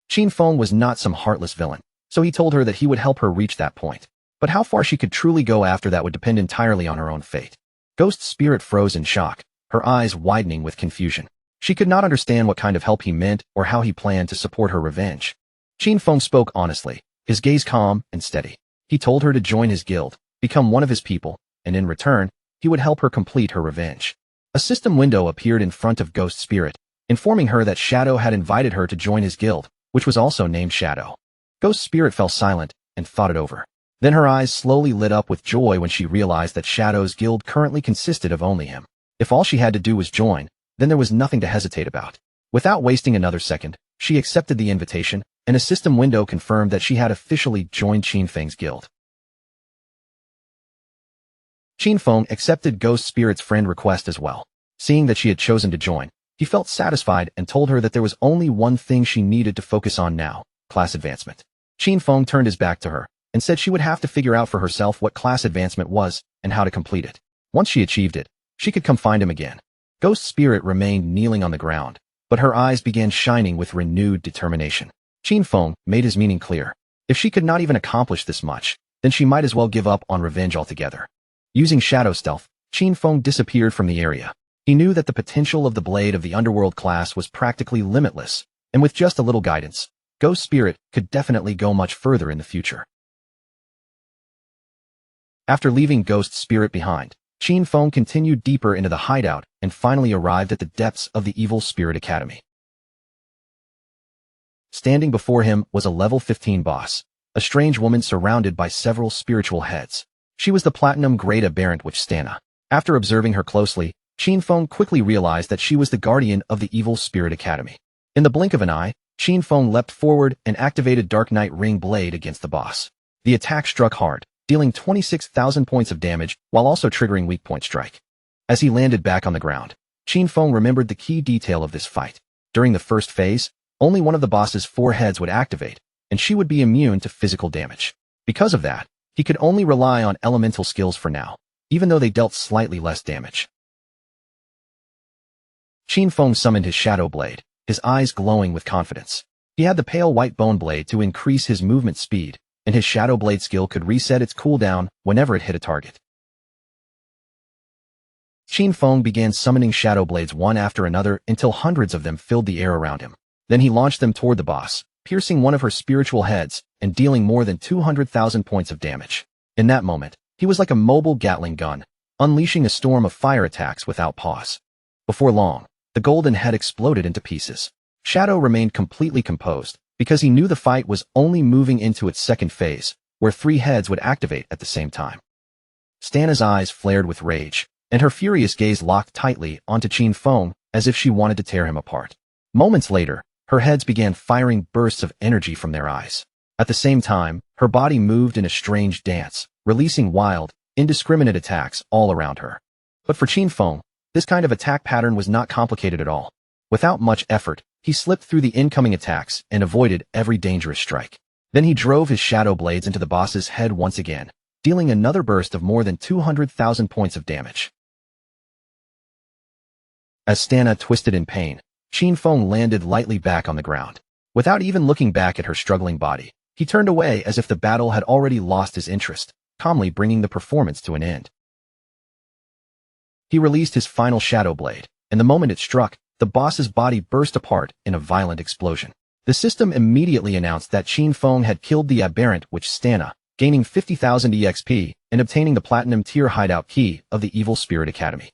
Qin Feng was not some heartless villain, so he told her that he would help her reach that point. But how far she could truly go after that would depend entirely on her own fate. Ghost Spirit froze in shock, her eyes widening with confusion. She could not understand what kind of help he meant or how he planned to support her revenge. Qin Feng spoke honestly, his gaze calm and steady. He told her to join his guild, become one of his people, and in return, he would help her complete her revenge. A system window appeared in front of Ghost Spirit, informing her that Shadow had invited her to join his guild, which was also named Shadow. Ghost Spirit fell silent and thought it over. Then her eyes slowly lit up with joy when she realized that Shadow's guild currently consisted of only him. If all she had to do was join, then there was nothing to hesitate about. Without wasting another second, she accepted the invitation, and a system window confirmed that she had officially joined Qin Feng's guild. Qin Feng accepted Ghost Spirit's friend request as well. Seeing that she had chosen to join, he felt satisfied and told her that there was only one thing she needed to focus on now: class advancement. Qin Feng turned his back to her and said she would have to figure out for herself what class advancement was and how to complete it. Once she achieved it, she could come find him again. Ghost Spirit remained kneeling on the ground, but her eyes began shining with renewed determination. Qin Feng made his meaning clear. If she could not even accomplish this much, then she might as well give up on revenge altogether. Using shadow stealth, Qin Feng disappeared from the area. He knew that the potential of the blade of the underworld class was practically limitless, and with just a little guidance, Ghost Spirit could definitely go much further in the future. After leaving Ghost Spirit behind, Qin Feng continued deeper into the hideout and finally arrived at the depths of the Evil Spirit Academy. Standing before him was a level 15 boss, a strange woman surrounded by several spiritual heads. She was the Platinum Grade Aberrant Witch Stana. After observing her closely, Qin Feng quickly realized that she was the guardian of the Evil Spirit Academy. In the blink of an eye, Qin Feng leapt forward and activated Dark Knight Ring Blade against the boss. The attack struck hard, dealing 26,000 points of damage while also triggering weak point strike. As he landed back on the ground, Qin Feng remembered the key detail of this fight. During the first phase, only one of the boss's 4 heads would activate, and she would be immune to physical damage. Because of that, he could only rely on elemental skills for now, even though they dealt slightly less damage. Qin Feng summoned his Shadow Blade, his eyes glowing with confidence. He had the pale white bone blade to increase his movement speed, and his Shadow Blade skill could reset its cooldown whenever it hit a target. Qin Feng began summoning Shadow Blades one after another until hundreds of them filled the air around him. Then he launched them toward the boss, piercing one of her spiritual heads and dealing more than 200,000 points of damage. In that moment, he was like a mobile Gatling gun, unleashing a storm of fire attacks without pause. Before long, the golden head exploded into pieces. Shadow remained completely composed, because he knew the fight was only moving into its second phase, where 3 heads would activate at the same time. Stana's eyes flared with rage, and her furious gaze locked tightly onto Qin Feng as if she wanted to tear him apart. Moments later, her heads began firing bursts of energy from their eyes. At the same time, her body moved in a strange dance, releasing wild, indiscriminate attacks all around her. But for Qin Feng, this kind of attack pattern was not complicated at all. Without much effort, he slipped through the incoming attacks and avoided every dangerous strike. Then he drove his Shadow Blades into the boss's head once again, dealing another burst of more than 200,000 points of damage. As Stana twisted in pain, Qin Feng landed lightly back on the ground. Without even looking back at her struggling body, he turned away as if the battle had already lost his interest, calmly bringing the performance to an end. He released his final Shadow Blade, and the moment it struck, the boss's body burst apart in a violent explosion. The system immediately announced that Qin Feng had killed the aberrant witch Stana, gaining 50,000 EXP and obtaining the Platinum Tier hideout key of the Evil Spirit Academy.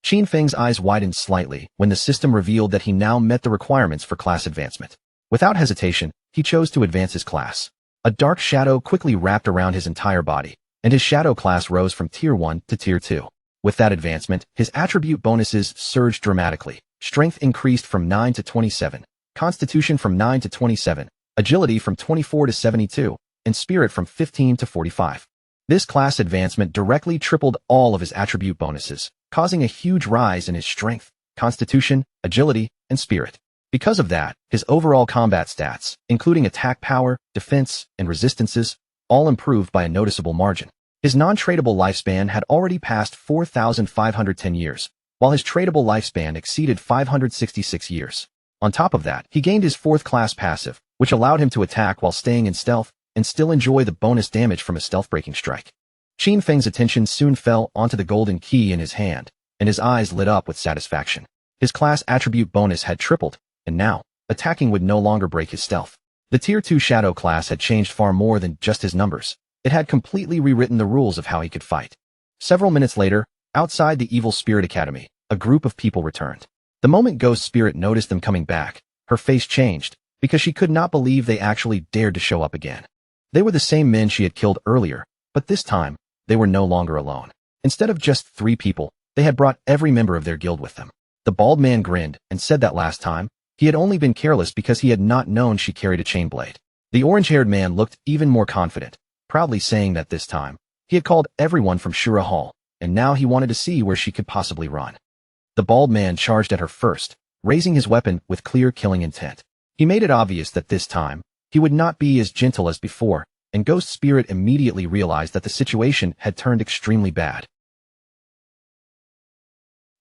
Qin Feng's eyes widened slightly when the system revealed that he now met the requirements for class advancement. Without hesitation, he chose to advance his class. A dark shadow quickly wrapped around his entire body, and his shadow class rose from Tier 1 to Tier 2. With that advancement, his attribute bonuses surged dramatically. Strength increased from 9 to 27, Constitution from 9 to 27, Agility from 24 to 72, and Spirit from 15 to 45. This class advancement directly tripled all of his attribute bonuses, causing a huge rise in his strength, constitution, agility, and spirit. Because of that, his overall combat stats, including attack power, defense, and resistances, all improved by a noticeable margin. His non-tradable lifespan had already passed 4,510 years, while his tradable lifespan exceeded 566 years. On top of that, he gained his 4th class passive, which allowed him to attack while staying in stealth and still enjoy the bonus damage from a stealth-breaking strike. Qin Feng's attention soon fell onto the golden key in his hand, and his eyes lit up with satisfaction. His class attribute bonus had tripled, and now, attacking would no longer break his stealth. The Tier 2 Shadow class had changed far more than just his numbers. It had completely rewritten the rules of how he could fight. Several minutes later, outside the Evil Spirit Academy, a group of people returned. The moment Ghost Spirit noticed them coming back, her face changed, because she could not believe they actually dared to show up again. They were the same men she had killed earlier, but this time, they were no longer alone. Instead of just 3 people, they had brought every member of their guild with them. The bald man grinned and said that last time, he had only been careless because he had not known she carried a chain blade. The orange-haired man looked even more confident, proudly saying that this time, he had called everyone from Shura Hall, and now he wanted to see where she could possibly run. The bald man charged at her first, raising his weapon with clear killing intent. He made it obvious that this time, he would not be as gentle as before, and Ghost Spirit immediately realized that the situation had turned extremely bad.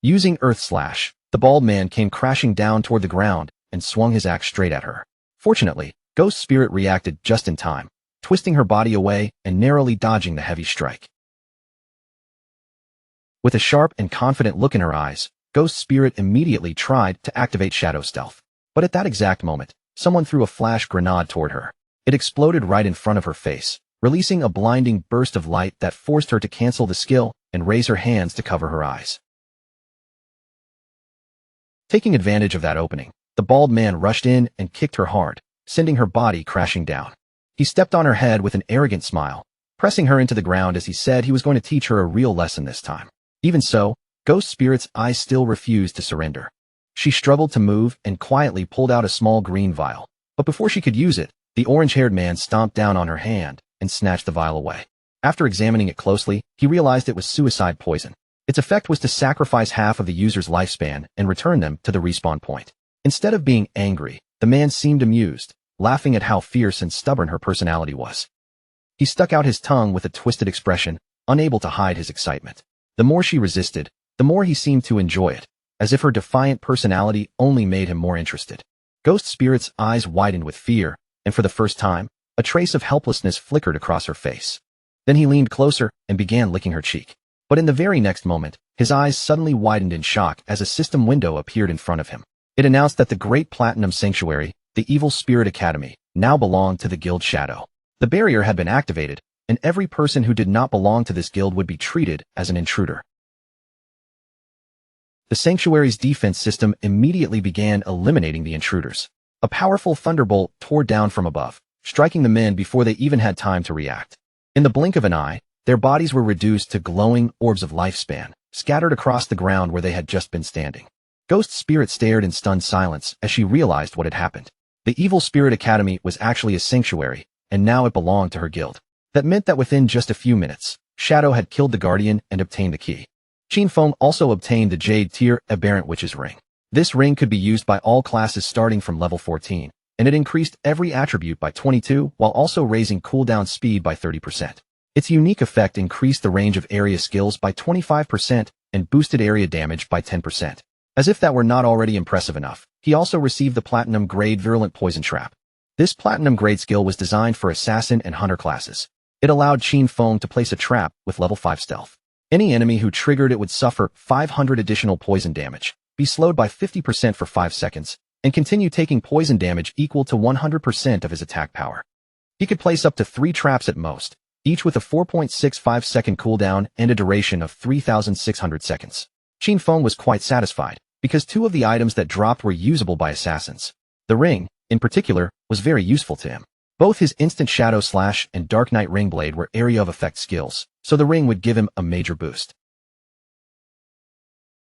Using Earth Slash, the bald man came crashing down toward the ground and swung his axe straight at her. Fortunately, Ghost Spirit reacted just in time, twisting her body away and narrowly dodging the heavy strike. With a sharp and confident look in her eyes, Ghost Spirit immediately tried to activate Shadow Stealth. But at that exact moment, someone threw a flash grenade toward her. It exploded right in front of her face, releasing a blinding burst of light that forced her to cancel the skill and raise her hands to cover her eyes. Taking advantage of that opening, the bald man rushed in and kicked her hard, sending her body crashing down. He stepped on her head with an arrogant smile, pressing her into the ground as he said he was going to teach her a real lesson this time. Even so, Ghost Spirit's eyes still refused to surrender. She struggled to move and quietly pulled out a small green vial. But before she could use it, the orange-haired man stomped down on her hand and snatched the vial away. After examining it closely, he realized it was suicide poison. Its effect was to sacrifice half of the user's lifespan and return them to the respawn point. Instead of being angry, the man seemed amused, laughing at how fierce and stubborn her personality was. He stuck out his tongue with a twisted expression, unable to hide his excitement. The more she resisted, the more he seemed to enjoy it, as if her defiant personality only made him more interested. Ghost Spirit's eyes widened with fear, and for the first time, a trace of helplessness flickered across her face. Then he leaned closer and began licking her cheek. But in the very next moment, his eyes suddenly widened in shock as a system window appeared in front of him. It announced that the Great Platinum Sanctuary, the Evil Spirit Academy, now belonged to the Guild Shadow. The barrier had been activated, and every person who did not belong to this guild would be treated as an intruder. The sanctuary's defense system immediately began eliminating the intruders. A powerful thunderbolt tore down from above, striking the men before they even had time to react. In the blink of an eye, their bodies were reduced to glowing orbs of lifespan, scattered across the ground where they had just been standing. Ghost Spirit stared in stunned silence as she realized what had happened. The Evil Spirit Academy was actually a sanctuary, and now it belonged to her guild. That meant that within just a few minutes, Shadow had killed the Guardian and obtained the key. Qin Feng also obtained the Jade Tier Aberrant Witch's Ring. This ring could be used by all classes starting from level 14, and it increased every attribute by 22 while also raising cooldown speed by 30%. Its unique effect increased the range of area skills by 25% and boosted area damage by 10%. As if that were not already impressive enough, he also received the Platinum Grade Virulent Poison Trap. This Platinum Grade skill was designed for Assassin and Hunter classes. It allowed Qin Feng to place a trap with level 5 stealth. Any enemy who triggered it would suffer 500 additional poison damage, be slowed by 50% for 5 seconds, and continue taking poison damage equal to 100% of his attack power. He could place up to 3 traps at most, each with a 4.65 second cooldown and a duration of 3,600 seconds. Qin Feng was quite satisfied, because 2 of the items that dropped were usable by assassins. The ring, in particular, was very useful to him. Both his Instant Shadow Slash and Dark Knight Ring Blade were area of effect skills, so the ring would give him a major boost.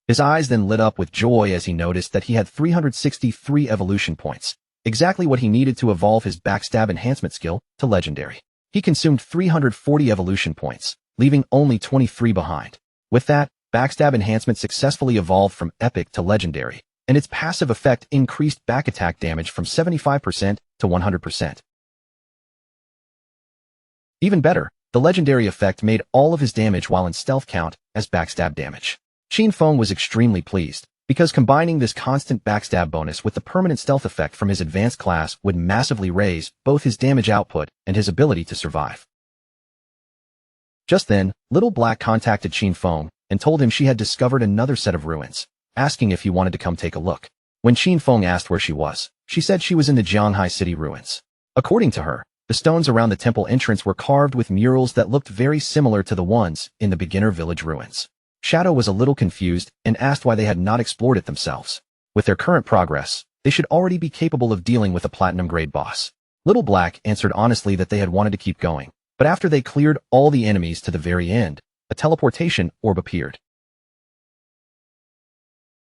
His eyes then lit up with joy as he noticed that he had 363 evolution points, exactly what he needed to evolve his Backstab Enhancement skill to Legendary. He consumed 340 evolution points, leaving only 23 behind. With that, Backstab Enhancement successfully evolved from Epic to Legendary, and its passive effect increased back attack damage from 75% to 100%. Even better, the Legendary effect made all of his damage while in stealth count as backstab damage. Qin Feng was extremely pleased, because combining this constant backstab bonus with the permanent stealth effect from his advanced class would massively raise both his damage output and his ability to survive. Just then, Little Black contacted Qin Feng and told him she had discovered another set of ruins, asking if he wanted to come take a look. When Qin Feng asked where she was, she said she was in the Jianghai City ruins. According to her, the stones around the temple entrance were carved with murals that looked very similar to the ones in the beginner village ruins. Shadow was a little confused and asked why they had not explored it themselves. With their current progress, they should already be capable of dealing with a platinum grade boss. Little Black answered honestly that they had wanted to keep going, but after they cleared all the enemies to the very end, a teleportation orb appeared.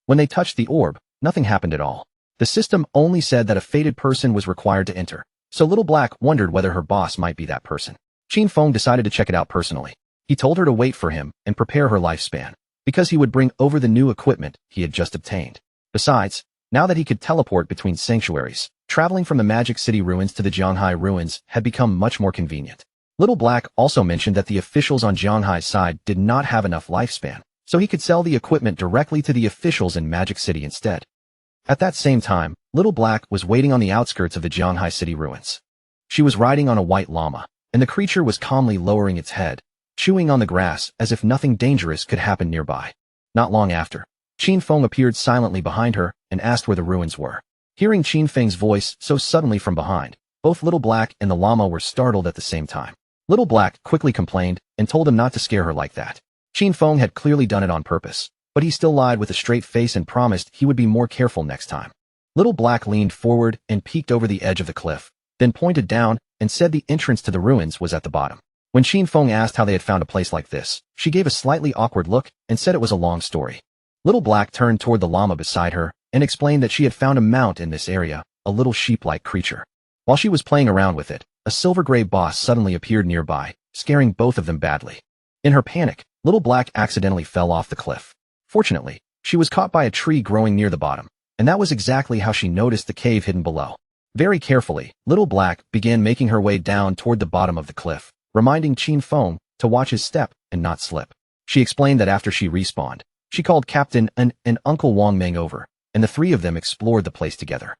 When they touched the orb, nothing happened at all. The system only said that a fated person was required to enter, so Little Black wondered whether her boss might be that person. Qin Feng decided to check it out personally. He told her to wait for him and prepare her lifespan, because he would bring over the new equipment he had just obtained. Besides, now that he could teleport between sanctuaries, traveling from the Magic City ruins to the Jianghai ruins had become much more convenient. Little Black also mentioned that the officials on Jianghai's side did not have enough lifespan, so he could sell the equipment directly to the officials in Magic City instead. At that same time, Little Black was waiting on the outskirts of the Jianghai City ruins. She was riding on a white llama, and the creature was calmly lowering its head, chewing on the grass as if nothing dangerous could happen nearby. Not long after, Qin Feng appeared silently behind her and asked where the ruins were. Hearing Qin Feng's voice so suddenly from behind, both Little Black and the llama were startled at the same time. Little Black quickly complained and told him not to scare her like that. Qin Feng had clearly done it on purpose, but he still lied with a straight face and promised he would be more careful next time. Little Black leaned forward and peeked over the edge of the cliff, then pointed down and said the entrance to the ruins was at the bottom. When Qin Feng asked how they had found a place like this, she gave a slightly awkward look and said it was a long story. Little Black turned toward the llama beside her and explained that she had found a mount in this area, a little sheep-like creature. While she was playing around with it, a silver gray boss suddenly appeared nearby, scaring both of them badly. In her panic, Little Black accidentally fell off the cliff. Fortunately, she was caught by a tree growing near the bottom, and that was exactly how she noticed the cave hidden below. Very carefully, Little Black began making her way down toward the bottom of the cliff, reminding Qin Feng to watch his step and not slip. She explained that after she respawned, she called Captain and Uncle Wang Meng over, and the three of them explored the place together.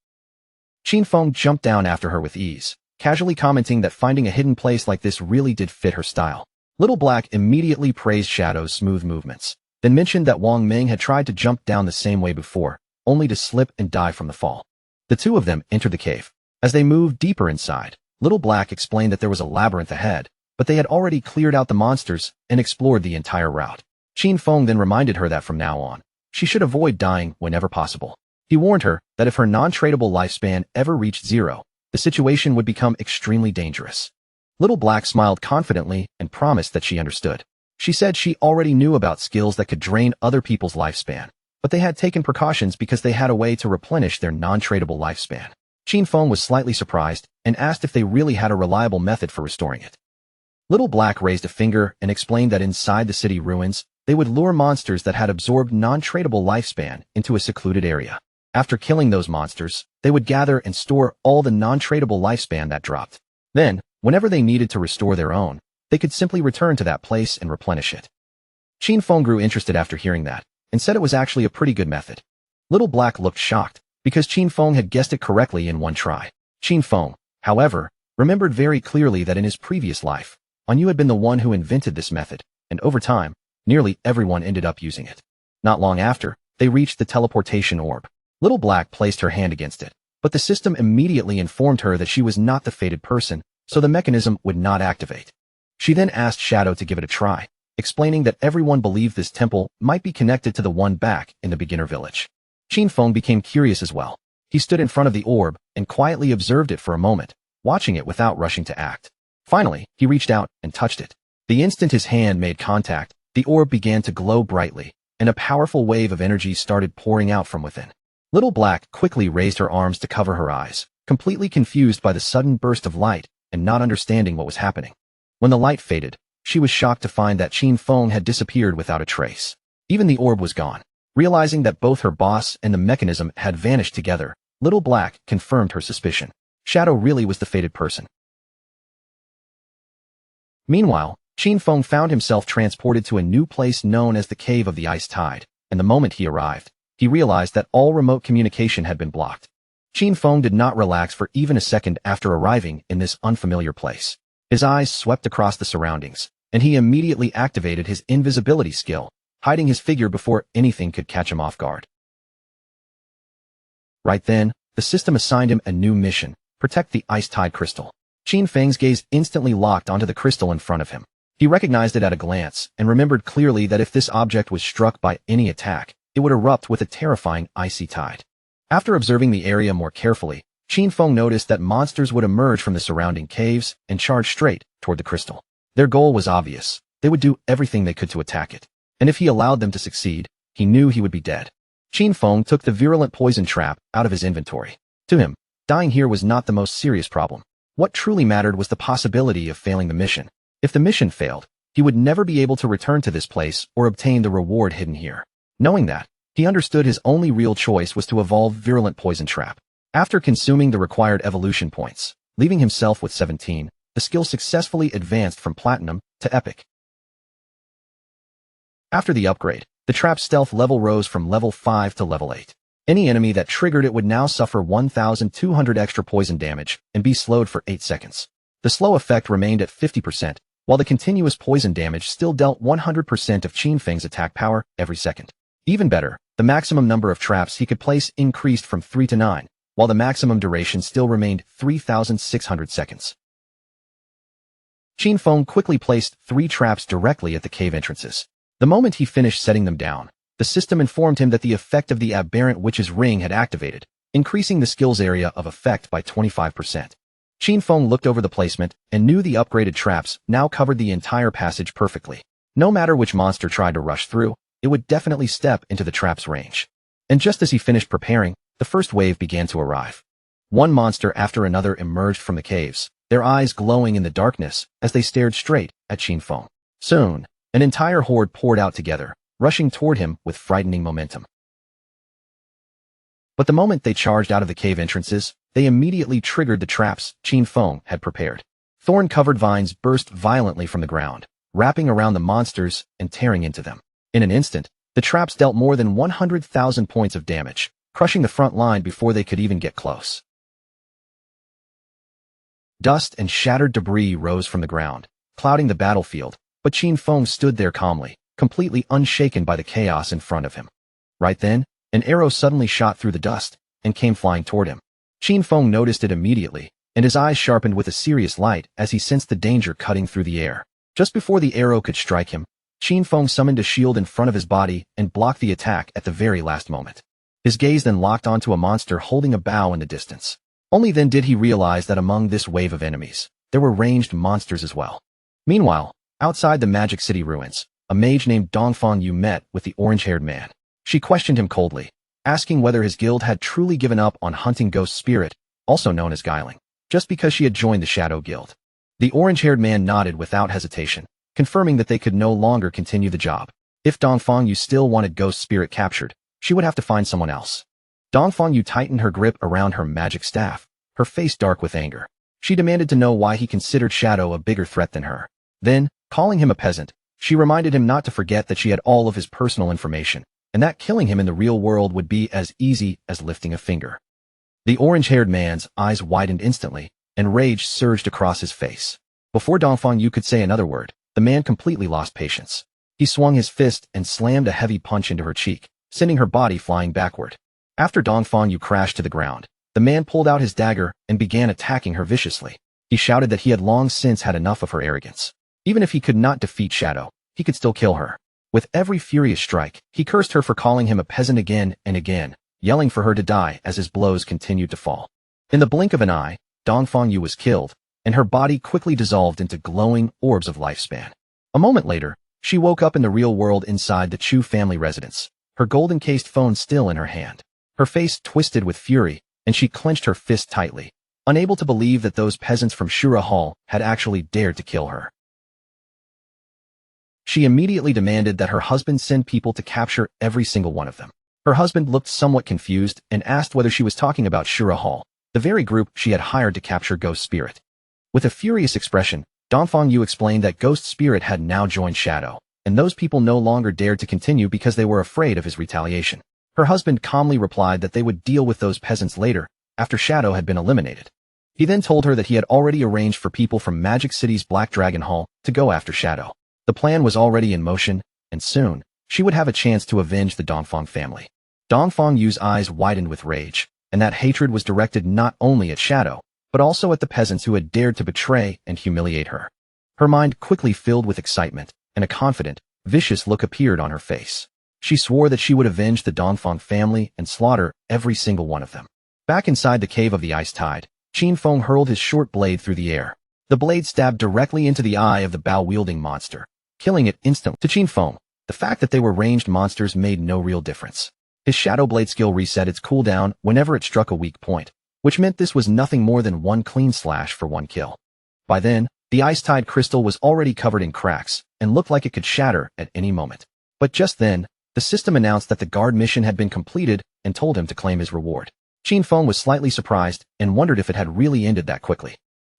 Qin Feng jumped down after her with ease, casually commenting that finding a hidden place like this really did fit her style. Little Black immediately praised Shadow's smooth movements, then mentioned that Wang Meng had tried to jump down the same way before, only to slip and die from the fall. The two of them entered the cave. As they moved deeper inside, Little Black explained that there was a labyrinth ahead, but they had already cleared out the monsters and explored the entire route. Qin Feng then reminded her that from now on, she should avoid dying whenever possible. He warned her that if her non-tradable lifespan ever reached 0, the situation would become extremely dangerous. Little Black smiled confidently and promised that she understood. She said she already knew about skills that could drain other people's lifespan, but they had taken precautions because they had a way to replenish their non-tradable lifespan. Qin Feng was slightly surprised and asked if they really had a reliable method for restoring it. Little Black raised a finger and explained that inside the city ruins, they would lure monsters that had absorbed non-tradable lifespan into a secluded area. After killing those monsters, they would gather and store all the non-tradable lifespan that dropped. Then, whenever they needed to restore their own, they could simply return to that place and replenish it. Qin Feng grew interested after hearing that, and said it was actually a pretty good method. Little Black looked shocked, because Qin Feng had guessed it correctly in one try. Qin Feng, however, remembered very clearly that in his previous life, Anyu had been the one who invented this method, and over time, nearly everyone ended up using it. Not long after, they reached the teleportation orb. Little Black placed her hand against it, but the system immediately informed her that she was not the fated person, so the mechanism would not activate. She then asked Shadow to give it a try, explaining that everyone believed this temple might be connected to the one back in the beginner village. Qin Feng became curious as well. He stood in front of the orb and quietly observed it for a moment, watching it without rushing to act. Finally, he reached out and touched it. The instant his hand made contact, the orb began to glow brightly, and a powerful wave of energy started pouring out from within. Little Black quickly raised her arms to cover her eyes, completely confused by the sudden burst of light and not understanding what was happening. When the light faded, she was shocked to find that Qin Feng had disappeared without a trace. Even the orb was gone. Realizing that both her boss and the mechanism had vanished together, Little Black confirmed her suspicion. Shadow really was the fated person. Meanwhile, Qin Feng found himself transported to a new place known as the Cave of the Ice Tide, and the moment he arrived, he realized that all remote communication had been blocked. Qin Feng did not relax for even a second after arriving in this unfamiliar place. His eyes swept across the surroundings, and he immediately activated his invisibility skill, hiding his figure before anything could catch him off guard. Right then, the system assigned him a new mission: protect the Ice Tide crystal. Qin Feng's gaze instantly locked onto the crystal in front of him. He recognized it at a glance and remembered clearly that if this object was struck by any attack, it would erupt with a terrifying icy tide. After observing the area more carefully, Qin Feng noticed that monsters would emerge from the surrounding caves and charge straight toward the crystal. Their goal was obvious. They would do everything they could to attack it. And if he allowed them to succeed, he knew he would be dead. Qin Feng took the virulent poison trap out of his inventory. To him, dying here was not the most serious problem. What truly mattered was the possibility of failing the mission. If the mission failed, he would never be able to return to this place or obtain the reward hidden here. Knowing that, he understood his only real choice was to evolve Virulent Poison Trap. After consuming the required evolution points, leaving himself with 17, the skill successfully advanced from Platinum to Epic. After the upgrade, the trap's stealth level rose from level 5 to level 8. Any enemy that triggered it would now suffer 1,200 extra poison damage and be slowed for 8 seconds. The slow effect remained at 50%, while the continuous poison damage still dealt 100% of Qin Feng's attack power every second. Even better, the maximum number of traps he could place increased from 3 to 9, while the maximum duration still remained 3,600 seconds. Qin Feng quickly placed 3 traps directly at the cave entrances. The moment he finished setting them down, the system informed him that the effect of the Aberrant Witch's Ring had activated, increasing the skill's area of effect by 25%. Qin Feng looked over the placement and knew the upgraded traps now covered the entire passage perfectly. No matter which monster tried to rush through, it would definitely step into the trap's range. And just as he finished preparing, the first wave began to arrive. One monster after another emerged from the caves, their eyes glowing in the darkness as they stared straight at Qin Feng. Soon, An entire horde poured out together, rushing toward him with frightening momentum. But the moment they charged out of the cave entrances, they immediately triggered the traps Qin Feng had prepared. Thorn-covered vines burst violently from the ground, wrapping around the monsters and tearing into them. In an instant, the traps dealt more than 100,000 points of damage, crushing the front line before they could even get close. Dust and shattered debris rose from the ground, clouding the battlefield, but Qin Feng stood there calmly, completely unshaken by the chaos in front of him. Right then, an arrow suddenly shot through the dust and came flying toward him. Qin Feng noticed it immediately, and his eyes sharpened with a serious light as he sensed the danger cutting through the air. Just before the arrow could strike him, Qin Feng summoned a shield in front of his body and blocked the attack at the very last moment. His gaze then locked onto a monster holding a bow in the distance. Only then did he realize that among this wave of enemies, there were ranged monsters as well. Meanwhile, outside the Magic City ruins, a mage named Dongfang Yu met with the orange-haired man. She questioned him coldly, asking whether his guild had truly given up on hunting ghost spirit, also known as Guiling, just because she had joined the Shadow Guild. The orange-haired man nodded without hesitation, confirming that they could no longer continue the job. If Dongfang Yu still wanted ghost spirit captured, she would have to find someone else. Dongfang Yu tightened her grip around her magic staff, her face dark with anger. She demanded to know why he considered Shadow a bigger threat than her. Then, calling him a peasant, she reminded him not to forget that she had all of his personal information, and that killing him in the real world would be as easy as lifting a finger. The orange-haired man's eyes widened instantly, and rage surged across his face. Before Dongfang Yu could say another word, the man completely lost patience. He swung his fist and slammed a heavy punch into her cheek, sending her body flying backward. After Dongfang Yu crashed to the ground, the man pulled out his dagger and began attacking her viciously. He shouted that he had long since had enough of her arrogance. Even if he could not defeat Shadow, he could still kill her. With every furious strike, he cursed her for calling him a peasant again and again, yelling for her to die as his blows continued to fall. In the blink of an eye, Dongfang Yu was killed, and her body quickly dissolved into glowing orbs of lifespan. A moment later, she woke up in the real world inside the Chu family residence, her gold-encased phone still in her hand. Her face twisted with fury, and she clenched her fist tightly, unable to believe that those peasants from Shura Hall had actually dared to kill her. She immediately demanded that her husband send people to capture every single one of them. Her husband looked somewhat confused and asked whether she was talking about Shura Hall, the very group she had hired to capture Ghost Spirit. With a furious expression, Dongfang Yu explained that Ghost Spirit had now joined Shadow, and those people no longer dared to continue because they were afraid of his retaliation. Her husband calmly replied that they would deal with those peasants later, after Shadow had been eliminated. He then told her that he had already arranged for people from Magic City's Black Dragon Hall to go after Shadow. The plan was already in motion, and soon, she would have a chance to avenge the Dongfang family. Dongfang Yu's eyes widened with rage, and that hatred was directed not only at Shadow, but also at the peasants who had dared to betray and humiliate her. Her mind quickly filled with excitement, and a confident, vicious look appeared on her face. She swore that she would avenge the Dongfang family and slaughter every single one of them. Back inside the cave of the Ice Tide, Qin Feng hurled his short blade through the air. The blade stabbed directly into the eye of the bow-wielding monster, killing it instantly. To Qin Feng, the fact that they were ranged monsters made no real difference. His Shadow Blade skill reset its cooldown whenever it struck a weak point, which meant this was nothing more than one clean slash for one kill. By then, the Ice Tide crystal was already covered in cracks and looked like it could shatter at any moment. But just then, the system announced that the guard mission had been completed and told him to claim his reward. Qin Feng was slightly surprised and wondered if it had really ended that quickly.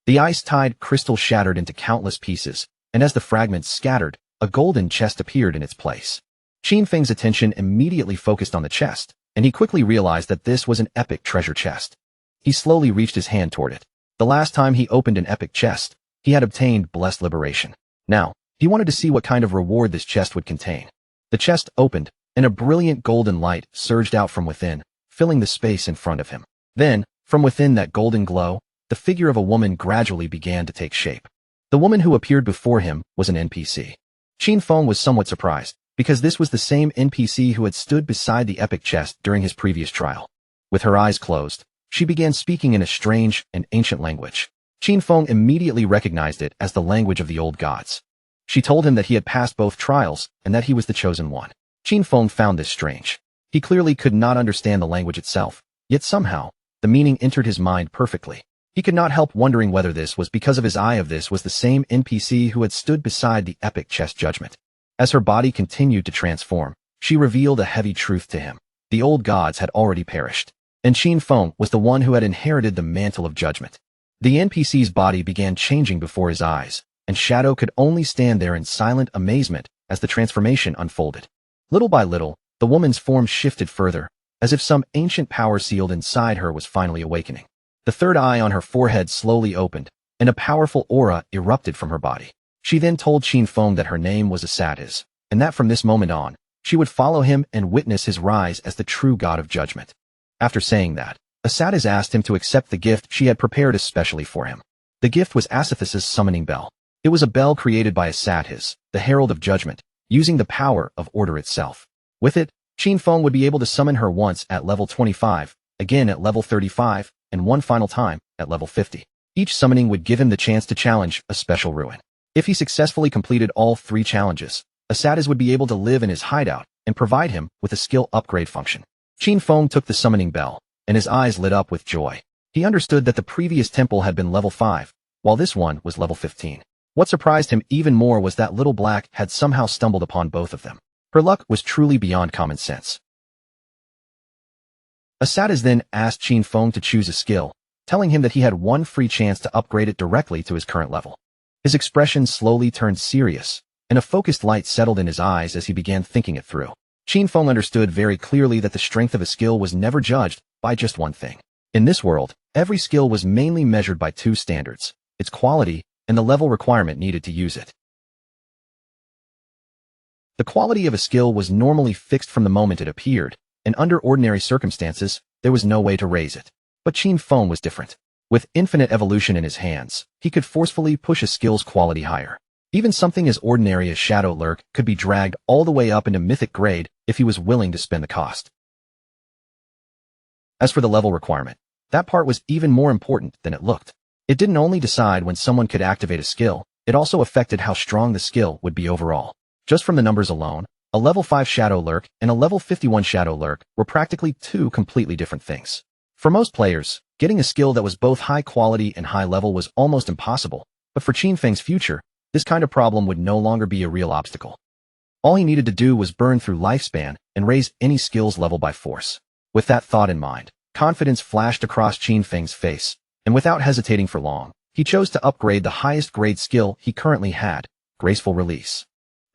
The Ice Tide crystal shattered into countless pieces, and as the fragments scattered, a golden chest appeared in its place. Qin Feng's attention immediately focused on the chest, and he quickly realized that this was an epic treasure chest. He slowly reached his hand toward it. The last time he opened an epic chest, he had obtained blessed liberation. Now, he wanted to see what kind of reward this chest would contain. The chest opened, and a brilliant golden light surged out from within, filling the space in front of him. Then, from within that golden glow, the figure of a woman gradually began to take shape. The woman who appeared before him was an NPC. Qin Feng was somewhat surprised, because this was the same NPC who had stood beside the epic chest during his previous trial. With her eyes closed, she began speaking in a strange and ancient language. Qin Feng immediately recognized it as the language of the old gods. She told him that he had passed both trials and that he was the chosen one. Qin Feng found this strange. He clearly could not understand the language itself, yet somehow, the meaning entered his mind perfectly. He could not help wondering whether this was because of his eye of this was the same NPC who had stood beside the epic chest judgment. As her body continued to transform, she revealed a heavy truth to him. The old gods had already perished, and Qin Feng was the one who had inherited the mantle of judgment. The NPC's body began changing before his eyes, and Shadow could only stand there in silent amazement as the transformation unfolded. Little by little, the woman's form shifted further, as if some ancient power sealed inside her was finally awakening. The third eye on her forehead slowly opened, and a powerful aura erupted from her body. She then told Qin Feng that her name was Asatiz, and that from this moment on, she would follow him and witness his rise as the true god of judgment. After saying that, Asatiz asked him to accept the gift she had prepared especially for him. The gift was Asatiz's summoning bell. It was a bell created by Asatiz, the herald of judgment, using the power of order itself. With it, Qin Feng would be able to summon her once at level 25, again at level 35, and one final time at level 50. Each summoning would give him the chance to challenge a special ruin. If he successfully completed all 3 challenges, Asatiz would be able to live in his hideout and provide him with a skill upgrade function. Qin Feng took the summoning bell, and his eyes lit up with joy. He understood that the previous temple had been level 5, while this one was level 15. What surprised him even more was that Little Black had somehow stumbled upon both of them. Her luck was truly beyond common sense. Asatiz then asked Qin Feng to choose a skill, telling him that he had one free chance to upgrade it directly to his current level. His expression slowly turned serious, and a focused light settled in his eyes as he began thinking it through. Qin Feng understood very clearly that the strength of a skill was never judged by just one thing. In this world, every skill was mainly measured by 2 standards: its quality and the level requirement needed to use it. The quality of a skill was normally fixed from the moment it appeared, and under ordinary circumstances, there was no way to raise it. But Qin Feng was different. With infinite evolution in his hands, he could forcefully push a skill's quality higher. Even something as ordinary as Shadow Lurk could be dragged all the way up into mythic grade if he was willing to spend the cost. As for the level requirement, that part was even more important than it looked. It didn't only decide when someone could activate a skill, it also affected how strong the skill would be overall. Just from the numbers alone, a level 5 Shadow Lurk and a level 51 Shadow Lurk were practically 2 completely different things. For most players, getting a skill that was both high quality and high level was almost impossible, but for Qin Feng's future, this kind of problem would no longer be a real obstacle. All he needed to do was burn through lifespan and raise any skill's level by force. With that thought in mind, confidence flashed across Qin Feng's face, and without hesitating for long, he chose to upgrade the highest grade skill he currently had, Graceful Release.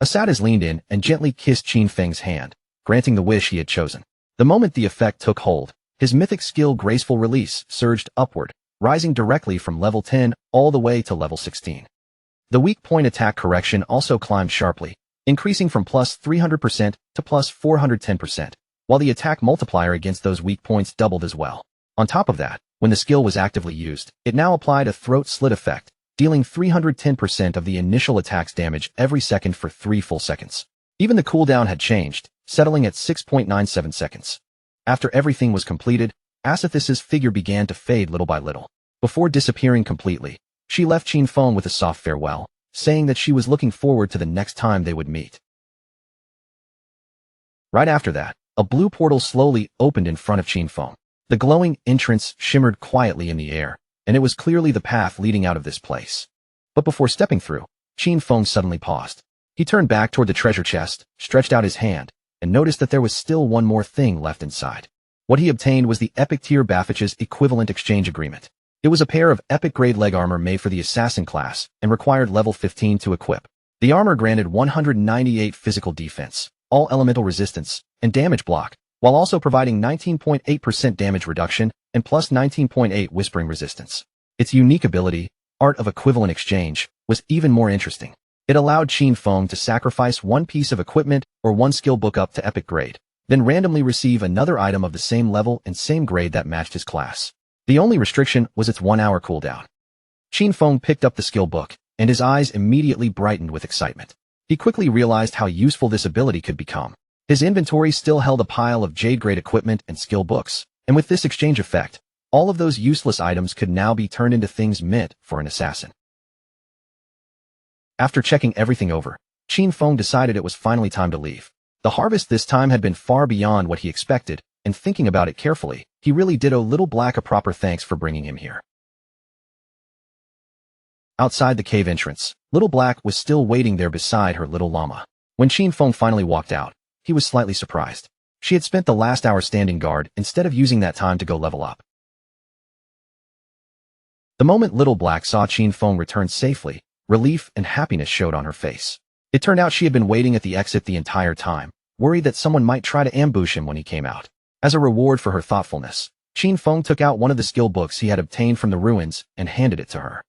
Asatiz leaned in and gently kissed Qin Feng's hand, granting the wish he had chosen. The moment the effect took hold, his mythic skill Graceful Release surged upward, rising directly from level 10 all the way to level 16. The weak point attack correction also climbed sharply, increasing from plus 300% to plus 410%, while the attack multiplier against those weak points doubled as well. On top of that, when the skill was actively used, it now applied a throat slit effect, dealing 310% of the initial attack's damage every second for 3 full seconds. Even the cooldown had changed, settling at 6.97 seconds. After everything was completed, Asathis's figure began to fade little by little. Before disappearing completely, she left Qin Feng with a soft farewell, saying that she was looking forward to the next time they would meet. Right after that, a blue portal slowly opened in front of Qin Feng. The glowing entrance shimmered quietly in the air, and it was clearly the path leading out of this place. But before stepping through, Qin Feng suddenly paused. He turned back toward the treasure chest, stretched out his hand, and noticed that there was still one more thing left inside. What he obtained was the Epic Tier Baffich's equivalent exchange agreement. It was a pair of epic-grade leg armor made for the assassin class and required level 15 to equip. The armor granted 198 physical defense, all elemental resistance, and damage block, while also providing 19.8% damage reduction and plus 19.8 whispering resistance. Its unique ability, Art of Equivalent Exchange, was even more interesting. It allowed Qin Feng to sacrifice one piece of equipment or one skill book up to epic grade, then randomly receive another item of the same level and same grade that matched his class. The only restriction was its 1-hour cooldown. Qin Feng picked up the skill book, and his eyes immediately brightened with excitement. He quickly realized how useful this ability could become. His inventory still held a pile of jade-grade equipment and skill books, and with this exchange effect, all of those useless items could now be turned into things meant for an assassin. After checking everything over, Qin Feng decided it was finally time to leave. The harvest this time had been far beyond what he expected, and thinking about it carefully, he really did owe Little Black a proper thanks for bringing him here. Outside the cave entrance, Little Black was still waiting there beside her little llama. When Qin Feng finally walked out, he was slightly surprised. She had spent the last hour standing guard instead of using that time to go level up. The moment Little Black saw Qin Feng return safely, relief and happiness showed on her face. It turned out she had been waiting at the exit the entire time, worried that someone might try to ambush him when he came out. As a reward for her thoughtfulness, Qin Feng took out one of the skill books he had obtained from the ruins and handed it to her.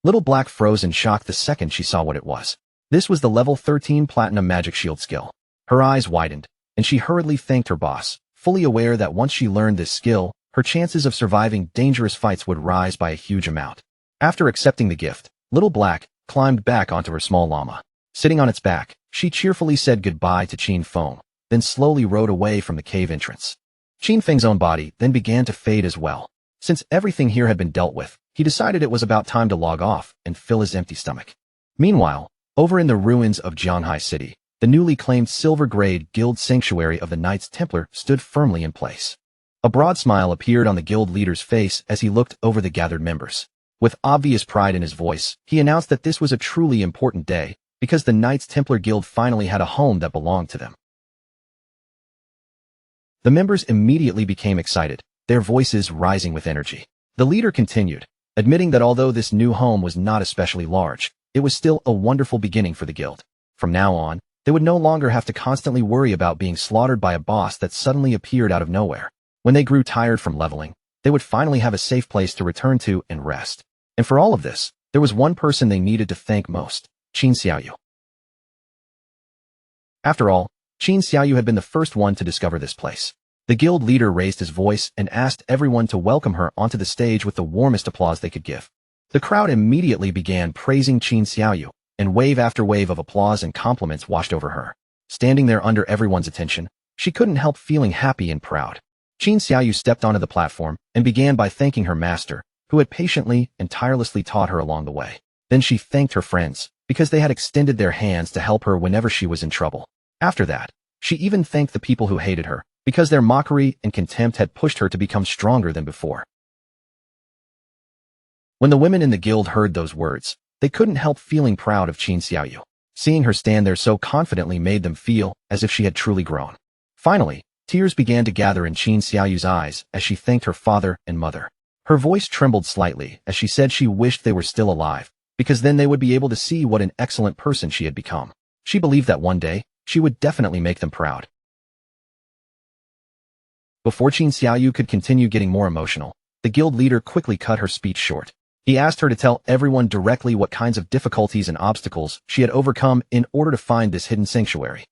Little Black froze in shock the second she saw what it was. This was the level 13 Platinum Magic Shield skill. Her eyes widened, and she hurriedly thanked her boss, fully aware that once she learned this skill, her chances of surviving dangerous fights would rise by a huge amount. After accepting the gift, Little Black climbed back onto her small llama. Sitting on its back, she cheerfully said goodbye to Qin Feng, then slowly rode away from the cave entrance. Qin Feng's own body then began to fade as well. Since everything here had been dealt with, he decided it was about time to log off and fill his empty stomach. Meanwhile, over in the ruins of Jianghai City, the newly claimed silver-grade guild sanctuary of the Knights Templar stood firmly in place. A broad smile appeared on the guild leader's face as he looked over the gathered members. With obvious pride in his voice, he announced that this was a truly important day, because the Knights Templar Guild finally had a home that belonged to them. The members immediately became excited, their voices rising with energy. The leader continued, admitting that although this new home was not especially large, it was still a wonderful beginning for the guild. From now on, they would no longer have to constantly worry about being slaughtered by a boss that suddenly appeared out of nowhere. When they grew tired from leveling, they would finally have a safe place to return to and rest. And for all of this, there was one person they needed to thank most, Qin Xiaoyu. After all, Qin Xiaoyu had been the first one to discover this place. The guild leader raised his voice and asked everyone to welcome her onto the stage with the warmest applause they could give. The crowd immediately began praising Qin Xiaoyu, and wave after wave of applause and compliments washed over her. Standing there under everyone's attention, she couldn't help feeling happy and proud. Qin Xiaoyu stepped onto the platform and began by thanking her master, who had patiently and tirelessly taught her along the way. Then she thanked her friends, because they had extended their hands to help her whenever she was in trouble. After that, she even thanked the people who hated her, because their mockery and contempt had pushed her to become stronger than before. When the women in the guild heard those words, they couldn't help feeling proud of Qin Xiaoyu. Seeing her stand there so confidently made them feel as if she had truly grown. Finally, tears began to gather in Qin Xiaoyu's eyes as she thanked her father and mother. Her voice trembled slightly as she said she wished they were still alive, because then they would be able to see what an excellent person she had become. She believed that one day, she would definitely make them proud. Before Qin Xiaoyu could continue getting more emotional, the guild leader quickly cut her speech short. He asked her to tell everyone directly what kinds of difficulties and obstacles she had overcome in order to find this hidden sanctuary.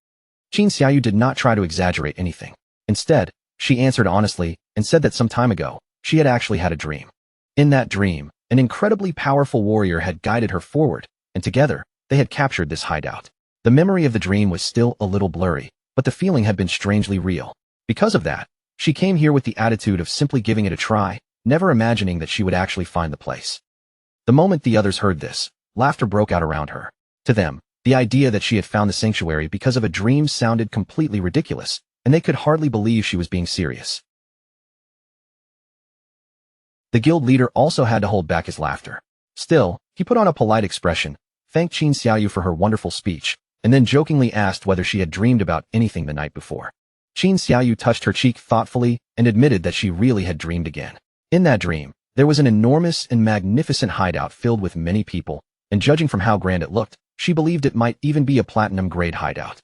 Qin Xiaoyu did not try to exaggerate anything. Instead, she answered honestly and said that some time ago, she had actually had a dream. In that dream, an incredibly powerful warrior had guided her forward, and together, they had captured this hideout. The memory of the dream was still a little blurry, but the feeling had been strangely real. Because of that, she came here with the attitude of simply giving it a try, never imagining that she would actually find the place. The moment the others heard this, laughter broke out around her. To them, the idea that she had found the sanctuary because of a dream sounded completely ridiculous, and they could hardly believe she was being serious. The guild leader also had to hold back his laughter. Still, he put on a polite expression, thanked Qin Xiaoyu for her wonderful speech, and then jokingly asked whether she had dreamed about anything the night before. Qin Xiaoyu touched her cheek thoughtfully and admitted that she really had dreamed again. In that dream, there was an enormous and magnificent hideout filled with many people, and judging from how grand it looked, she believed it might even be a platinum-grade hideout.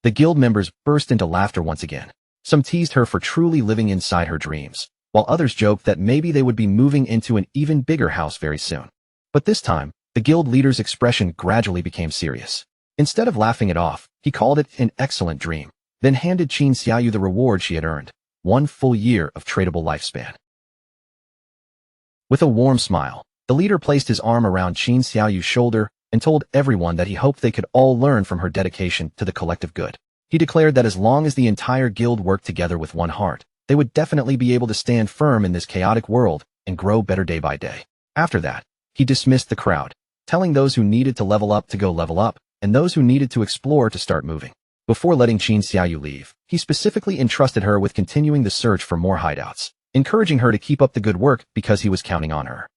The guild members burst into laughter once again. Some teased her for truly living inside her dreams, while others joked that maybe they would be moving into an even bigger house very soon. But this time, the guild leader's expression gradually became serious. Instead of laughing it off, he called it an excellent dream, then handed Qin Xiaoyu the reward she had earned, 1 full year of tradable lifespan. With a warm smile, the leader placed his arm around Qin Xiaoyu's shoulder and told everyone that he hoped they could all learn from her dedication to the collective good. He declared that as long as the entire guild worked together with one heart, they would definitely be able to stand firm in this chaotic world and grow better day by day. After that, he dismissed the crowd, telling those who needed to level up to go level up, and those who needed to explore to start moving. Before letting Qin Xiaoyu leave, he specifically entrusted her with continuing the search for more hideouts, encouraging her to keep up the good work because he was counting on her.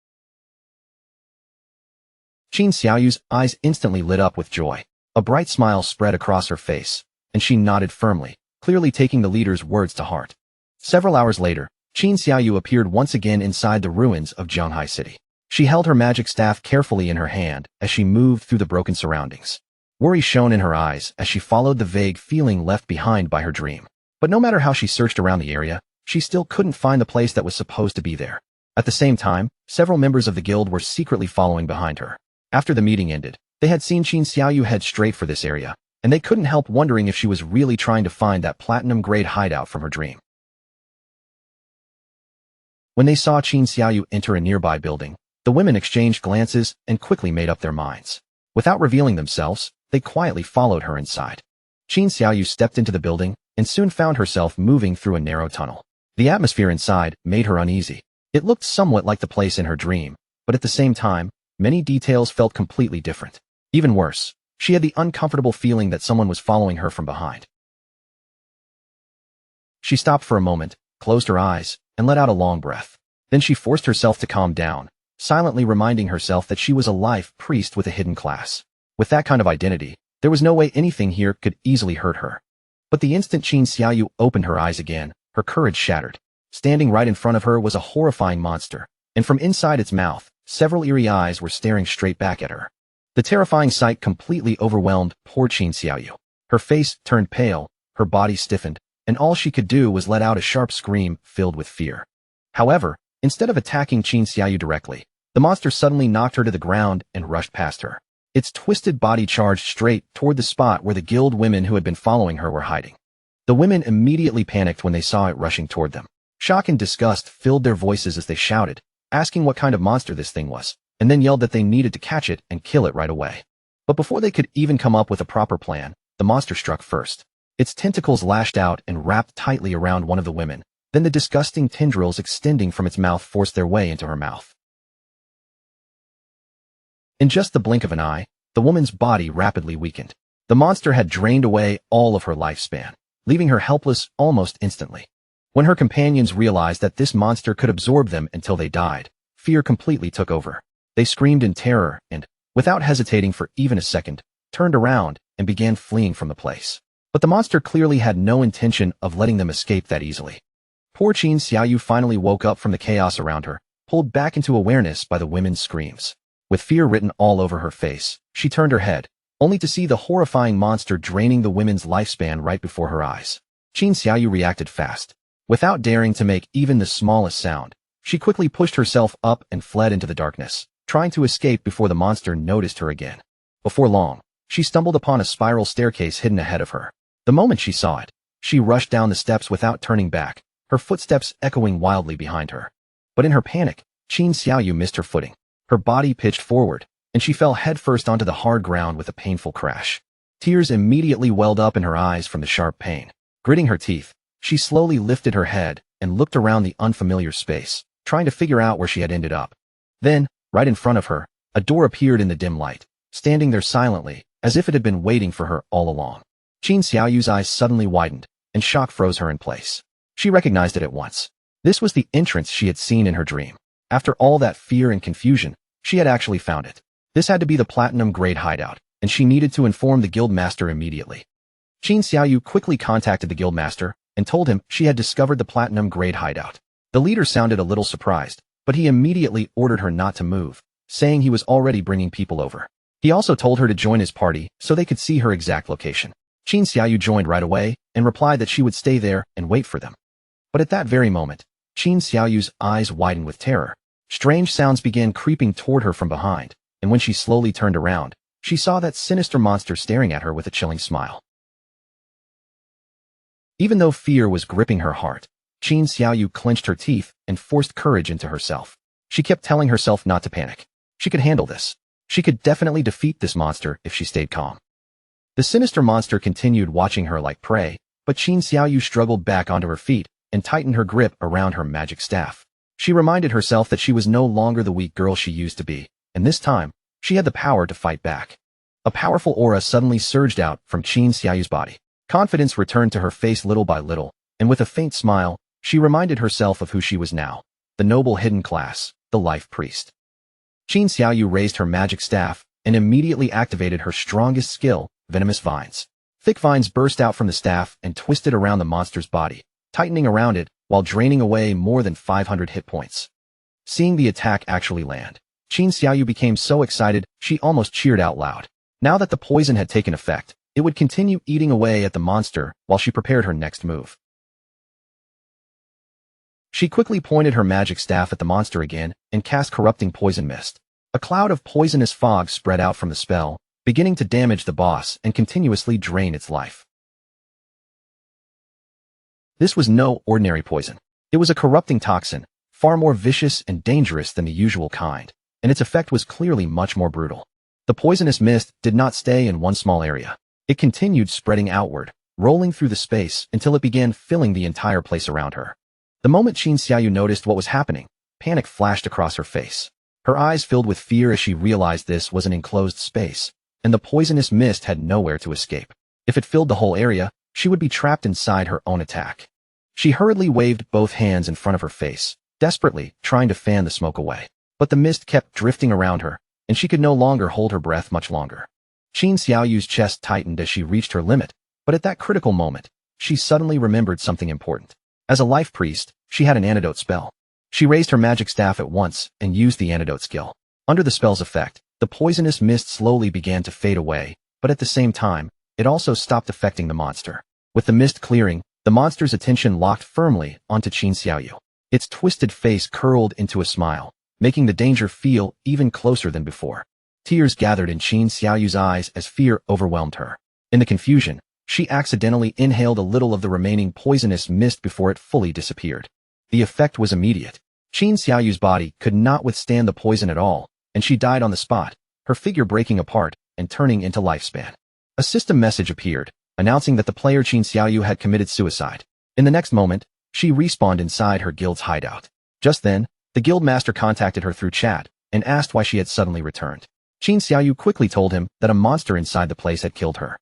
Qin Xiaoyu's eyes instantly lit up with joy. A bright smile spread across her face, and she nodded firmly, clearly taking the leader's words to heart. Several hours later, Qin Xiaoyu appeared once again inside the ruins of Zhonghai City. She held her magic staff carefully in her hand as she moved through the broken surroundings. Worry shone in her eyes as she followed the vague feeling left behind by her dream. But no matter how she searched around the area, she still couldn't find the place that was supposed to be there. At the same time, several members of the guild were secretly following behind her. After the meeting ended, they had seen Qin Xiaoyu head straight for this area, and they couldn't help wondering if she was really trying to find that platinum-grade hideout from her dream. When they saw Qin Xiaoyu enter a nearby building, the women exchanged glances and quickly made up their minds. Without revealing themselves, they quietly followed her inside. Qin Xiaoyu stepped into the building and soon found herself moving through a narrow tunnel. The atmosphere inside made her uneasy. It looked somewhat like the place in her dream, but at the same time, many details felt completely different. Even worse, she had the uncomfortable feeling that someone was following her from behind. She stopped for a moment, closed her eyes, and let out a long breath. Then she forced herself to calm down, silently reminding herself that she was a life priest with a hidden class. With that kind of identity, there was no way anything here could easily hurt her. But the instant Qin Xiaoyu opened her eyes again, her courage shattered. Standing right in front of her was a horrifying monster, and from inside its mouth, several eerie eyes were staring straight back at her. The terrifying sight completely overwhelmed poor Qin Xiaoyu. Her face turned pale, her body stiffened, and all she could do was let out a sharp scream filled with fear. However, instead of attacking Qin Xiaoyu directly, the monster suddenly knocked her to the ground and rushed past her. Its twisted body charged straight toward the spot where the guild women who had been following her were hiding. The women immediately panicked when they saw it rushing toward them. Shock and disgust filled their voices as they shouted, asking what kind of monster this thing was, and then yelled that they needed to catch it and kill it right away. But before they could even come up with a proper plan, the monster struck first. Its tentacles lashed out and wrapped tightly around one of the women. Then the disgusting tendrils extending from its mouth forced their way into her mouth. In just the blink of an eye, the woman's body rapidly weakened. The monster had drained away all of her lifespan, leaving her helpless almost instantly. When her companions realized that this monster could absorb them until they died, fear completely took over. They screamed in terror and, without hesitating for even a second, turned around and began fleeing from the place. But the monster clearly had no intention of letting them escape that easily. Poor Qin Xiaoyu finally woke up from the chaos around her, pulled back into awareness by the women's screams. With fear written all over her face, she turned her head, only to see the horrifying monster draining the women's lifespan right before her eyes. Qin Xiaoyu reacted fast. Without daring to make even the smallest sound, she quickly pushed herself up and fled into the darkness, trying to escape before the monster noticed her again. Before long, she stumbled upon a spiral staircase hidden ahead of her. The moment she saw it, she rushed down the steps without turning back, her footsteps echoing wildly behind her. But in her panic, Qin Xiaoyu missed her footing. Her body pitched forward, and she fell headfirst onto the hard ground with a painful crash. Tears immediately welled up in her eyes from the sharp pain. Gritting her teeth, she slowly lifted her head and looked around the unfamiliar space, trying to figure out where she had ended up. Then, right in front of her, a door appeared in the dim light, standing there silently, as if it had been waiting for her all along. Qin Xiaoyu's eyes suddenly widened, and shock froze her in place. She recognized it at once. This was the entrance she had seen in her dream. After all that fear and confusion, she had actually found it. This had to be the platinum-grade hideout, and she needed to inform the guildmaster immediately. Qin Xiaoyu quickly contacted the guildmaster and told him she had discovered the platinum-grade hideout. The leader sounded a little surprised, but he immediately ordered her not to move, saying he was already bringing people over. He also told her to join his party so they could see her exact location. Qin Xiaoyu joined right away and replied that she would stay there and wait for them. But at that very moment, Qin Xiaoyu's eyes widened with terror. Strange sounds began creeping toward her from behind, and when she slowly turned around, she saw that sinister monster staring at her with a chilling smile. Even though fear was gripping her heart, Qin Xiaoyu clenched her teeth and forced courage into herself. She kept telling herself not to panic. She could handle this. She could definitely defeat this monster if she stayed calm. The sinister monster continued watching her like prey, but Qin Xiaoyu struggled back onto her feet and tightened her grip around her magic staff. She reminded herself that she was no longer the weak girl she used to be, and this time, she had the power to fight back. A powerful aura suddenly surged out from Qin Xiaoyu's body. Confidence returned to her face little by little, and with a faint smile, she reminded herself of who she was now, the noble hidden class, the life priest. Qin Xiaoyu raised her magic staff and immediately activated her strongest skill, venomous vines. Thick vines burst out from the staff and twisted around the monster's body, tightening around it while draining away more than 500 hit points. Seeing the attack actually land, Qin Xiaoyu became so excited she almost cheered out loud. Now that the poison had taken effect, it would continue eating away at the monster while she prepared her next move. She quickly pointed her magic staff at the monster again and cast corrupting poison mist. A cloud of poisonous fog spread out from the spell, beginning to damage the boss and continuously drain its life. This was no ordinary poison. It was a corrupting toxin, far more vicious and dangerous than the usual kind, and its effect was clearly much more brutal. The poisonous mist did not stay in one small area. It continued spreading outward, rolling through the space until it began filling the entire place around her. The moment Qin Xiaoyu noticed what was happening, panic flashed across her face. Her eyes filled with fear as she realized this was an enclosed space, and the poisonous mist had nowhere to escape. If it filled the whole area, she would be trapped inside her own attack. She hurriedly waved both hands in front of her face, desperately trying to fan the smoke away. But the mist kept drifting around her, and she could no longer hold her breath much longer. Qin Xiaoyu's chest tightened as she reached her limit, but at that critical moment, she suddenly remembered something important. As a life priest, she had an antidote spell. She raised her magic staff at once and used the antidote skill. Under the spell's effect, the poisonous mist slowly began to fade away, but at the same time, it also stopped affecting the monster. With the mist clearing, the monster's attention locked firmly onto Qin Xiaoyu. Its twisted face curled into a smile, making the danger feel even closer than before. Tears gathered in Qin Xiaoyu's eyes as fear overwhelmed her. In the confusion, she accidentally inhaled a little of the remaining poisonous mist before it fully disappeared. The effect was immediate. Qin Xiaoyu's body could not withstand the poison at all, and she died on the spot, her figure breaking apart and turning into lifespan. A system message appeared, announcing that the player Qin Xiaoyu had committed suicide. In the next moment, she respawned inside her guild's hideout. Just then, the guild master contacted her through chat and asked why she had suddenly returned. Qin Xiaoyu quickly told him that a monster inside the place had killed her.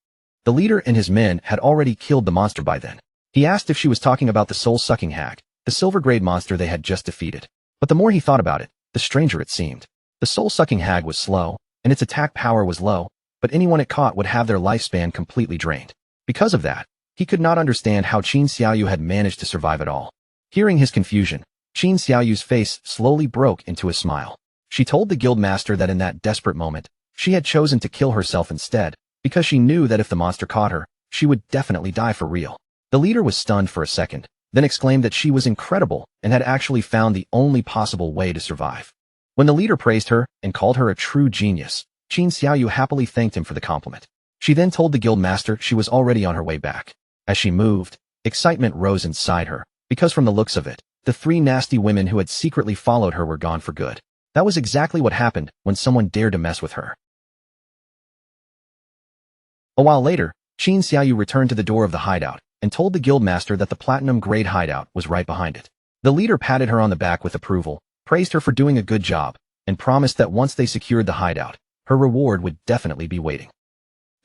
The leader and his men had already killed the monster by then. He asked if she was talking about the soul-sucking hag, the silver-grade monster they had just defeated. But the more he thought about it, the stranger it seemed. The soul-sucking hag was slow, and its attack power was low, but anyone it caught would have their lifespan completely drained. Because of that, he could not understand how Qin Xiaoyu had managed to survive at all. Hearing his confusion, Qin Xiaoyu's face slowly broke into a smile. She told the guild master that in that desperate moment, she had chosen to kill herself instead, because she knew that if the monster caught her, she would definitely die for real. The leader was stunned for a second, then exclaimed that she was incredible and had actually found the only possible way to survive. When the leader praised her and called her a true genius, Qin Xiaoyu happily thanked him for the compliment. She then told the guild master she was already on her way back. As she moved, excitement rose inside her, because from the looks of it, the three nasty women who had secretly followed her were gone for good. That was exactly what happened when someone dared to mess with her. A while later, Qin Xiaoyu returned to the door of the hideout and told the guildmaster that the platinum-grade hideout was right behind it. The leader patted her on the back with approval, praised her for doing a good job, and promised that once they secured the hideout, her reward would definitely be waiting.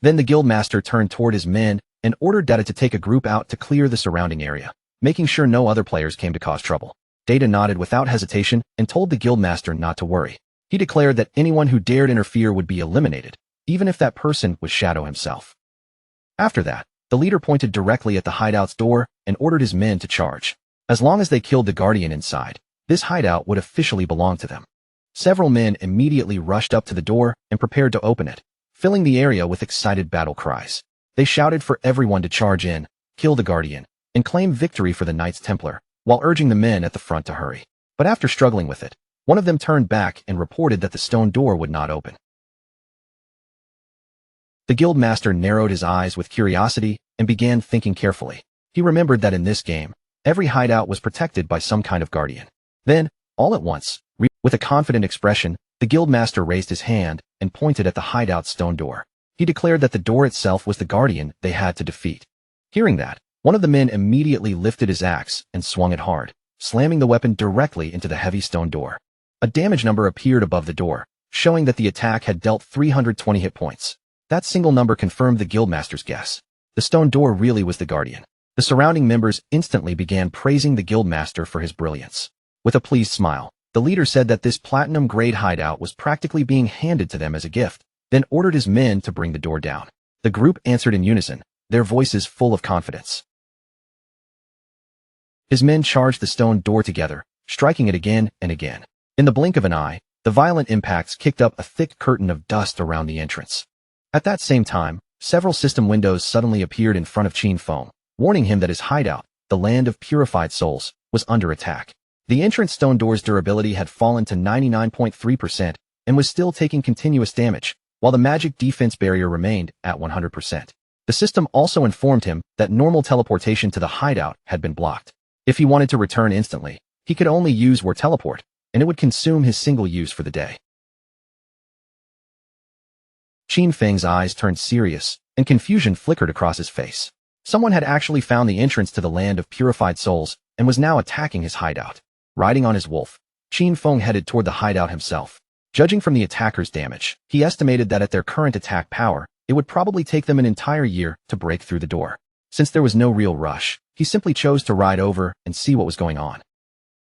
Then the guildmaster turned toward his men and ordered Data to take a group out to clear the surrounding area, making sure no other players came to cause trouble. Data nodded without hesitation and told the guildmaster not to worry. He declared that anyone who dared interfere would be eliminated, even if that person was Shadow himself. After that, the leader pointed directly at the hideout's door and ordered his men to charge. As long as they killed the guardian inside, this hideout would officially belong to them. Several men immediately rushed up to the door and prepared to open it, filling the area with excited battle cries. They shouted for everyone to charge in, kill the guardian, and claim victory for the Knights Templar, while urging the men at the front to hurry. But after struggling with it, one of them turned back and reported that the stone door would not open. The guildmaster narrowed his eyes with curiosity and began thinking carefully. He remembered that in this game, every hideout was protected by some kind of guardian. Then, all at once, with a confident expression, the guildmaster raised his hand and pointed at the hideout's stone door. He declared that the door itself was the guardian they had to defeat. Hearing that, one of the men immediately lifted his axe and swung it hard, slamming the weapon directly into the heavy stone door. A damage number appeared above the door, showing that the attack had dealt 320 hit points. That single number confirmed the guildmaster's guess. The stone door really was the guardian. The surrounding members instantly began praising the guildmaster for his brilliance. With a pleased smile, The leader said that this platinum-grade hideout was practically being handed to them as a gift, then ordered his men to bring the door down. The group answered in unison, their voices full of confidence. His men charged the stone door together, striking it again and again. In the blink of an eye, the violent impacts kicked up a thick curtain of dust around the entrance. At that same time, several system windows suddenly appeared in front of Qin Feng, warning him that his hideout, the land of purified souls, was under attack. The entrance stone door's durability had fallen to 99.3% and was still taking continuous damage, while the magic defense barrier remained at 100%. The system also informed him that normal teleportation to the hideout had been blocked. If he wanted to return instantly, he could only use War Teleport, and it would consume his single use for the day. Qin Feng's eyes turned serious, and confusion flickered across his face. Someone had actually found the entrance to the land of purified souls and was now attacking his hideout. Riding on his wolf, Qin Feng headed toward the hideout himself. Judging from the attacker's damage, he estimated that at their current attack power, it would probably take them an entire year to break through the door. Since there was no real rush, he simply chose to ride over and see what was going on.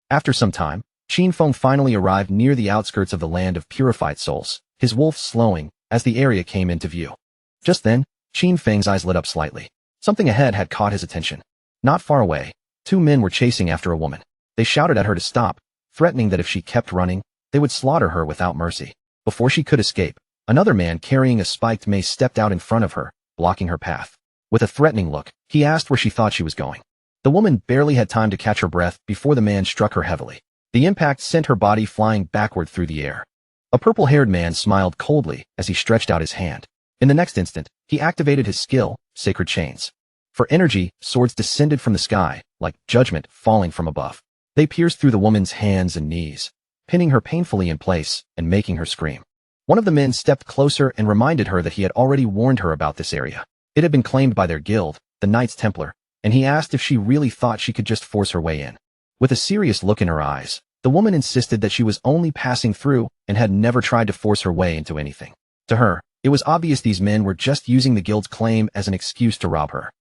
After some time, Qin Feng finally arrived near the outskirts of the land of purified souls, his wolf slowing as the area came into view. Just then, Qin Feng's eyes lit up slightly. Something ahead had caught his attention. Not far away, two men were chasing after a woman. They shouted at her to stop, threatening that if she kept running, they would slaughter her without mercy. Before she could escape, another man carrying a spiked mace stepped out in front of her, blocking her path. With a threatening look, he asked where she thought she was going. The woman barely had time to catch her breath before the man struck her heavily. The impact sent her body flying backward through the air. A purple-haired man smiled coldly as he stretched out his hand. In the next instant, he activated his skill, Sacred Chains. For energy, swords descended from the sky, like judgment falling from above. They pierced through the woman's hands and knees, pinning her painfully in place and making her scream. One of the men stepped closer and reminded her that he had already warned her about this area. It had been claimed by their guild, the Knights Templar, and he asked if she really thought she could just force her way in. With a serious look in her eyes, the woman insisted that she was only passing through and had never tried to force her way into anything. To her, it was obvious these men were just using the guild's claim as an excuse to rob her.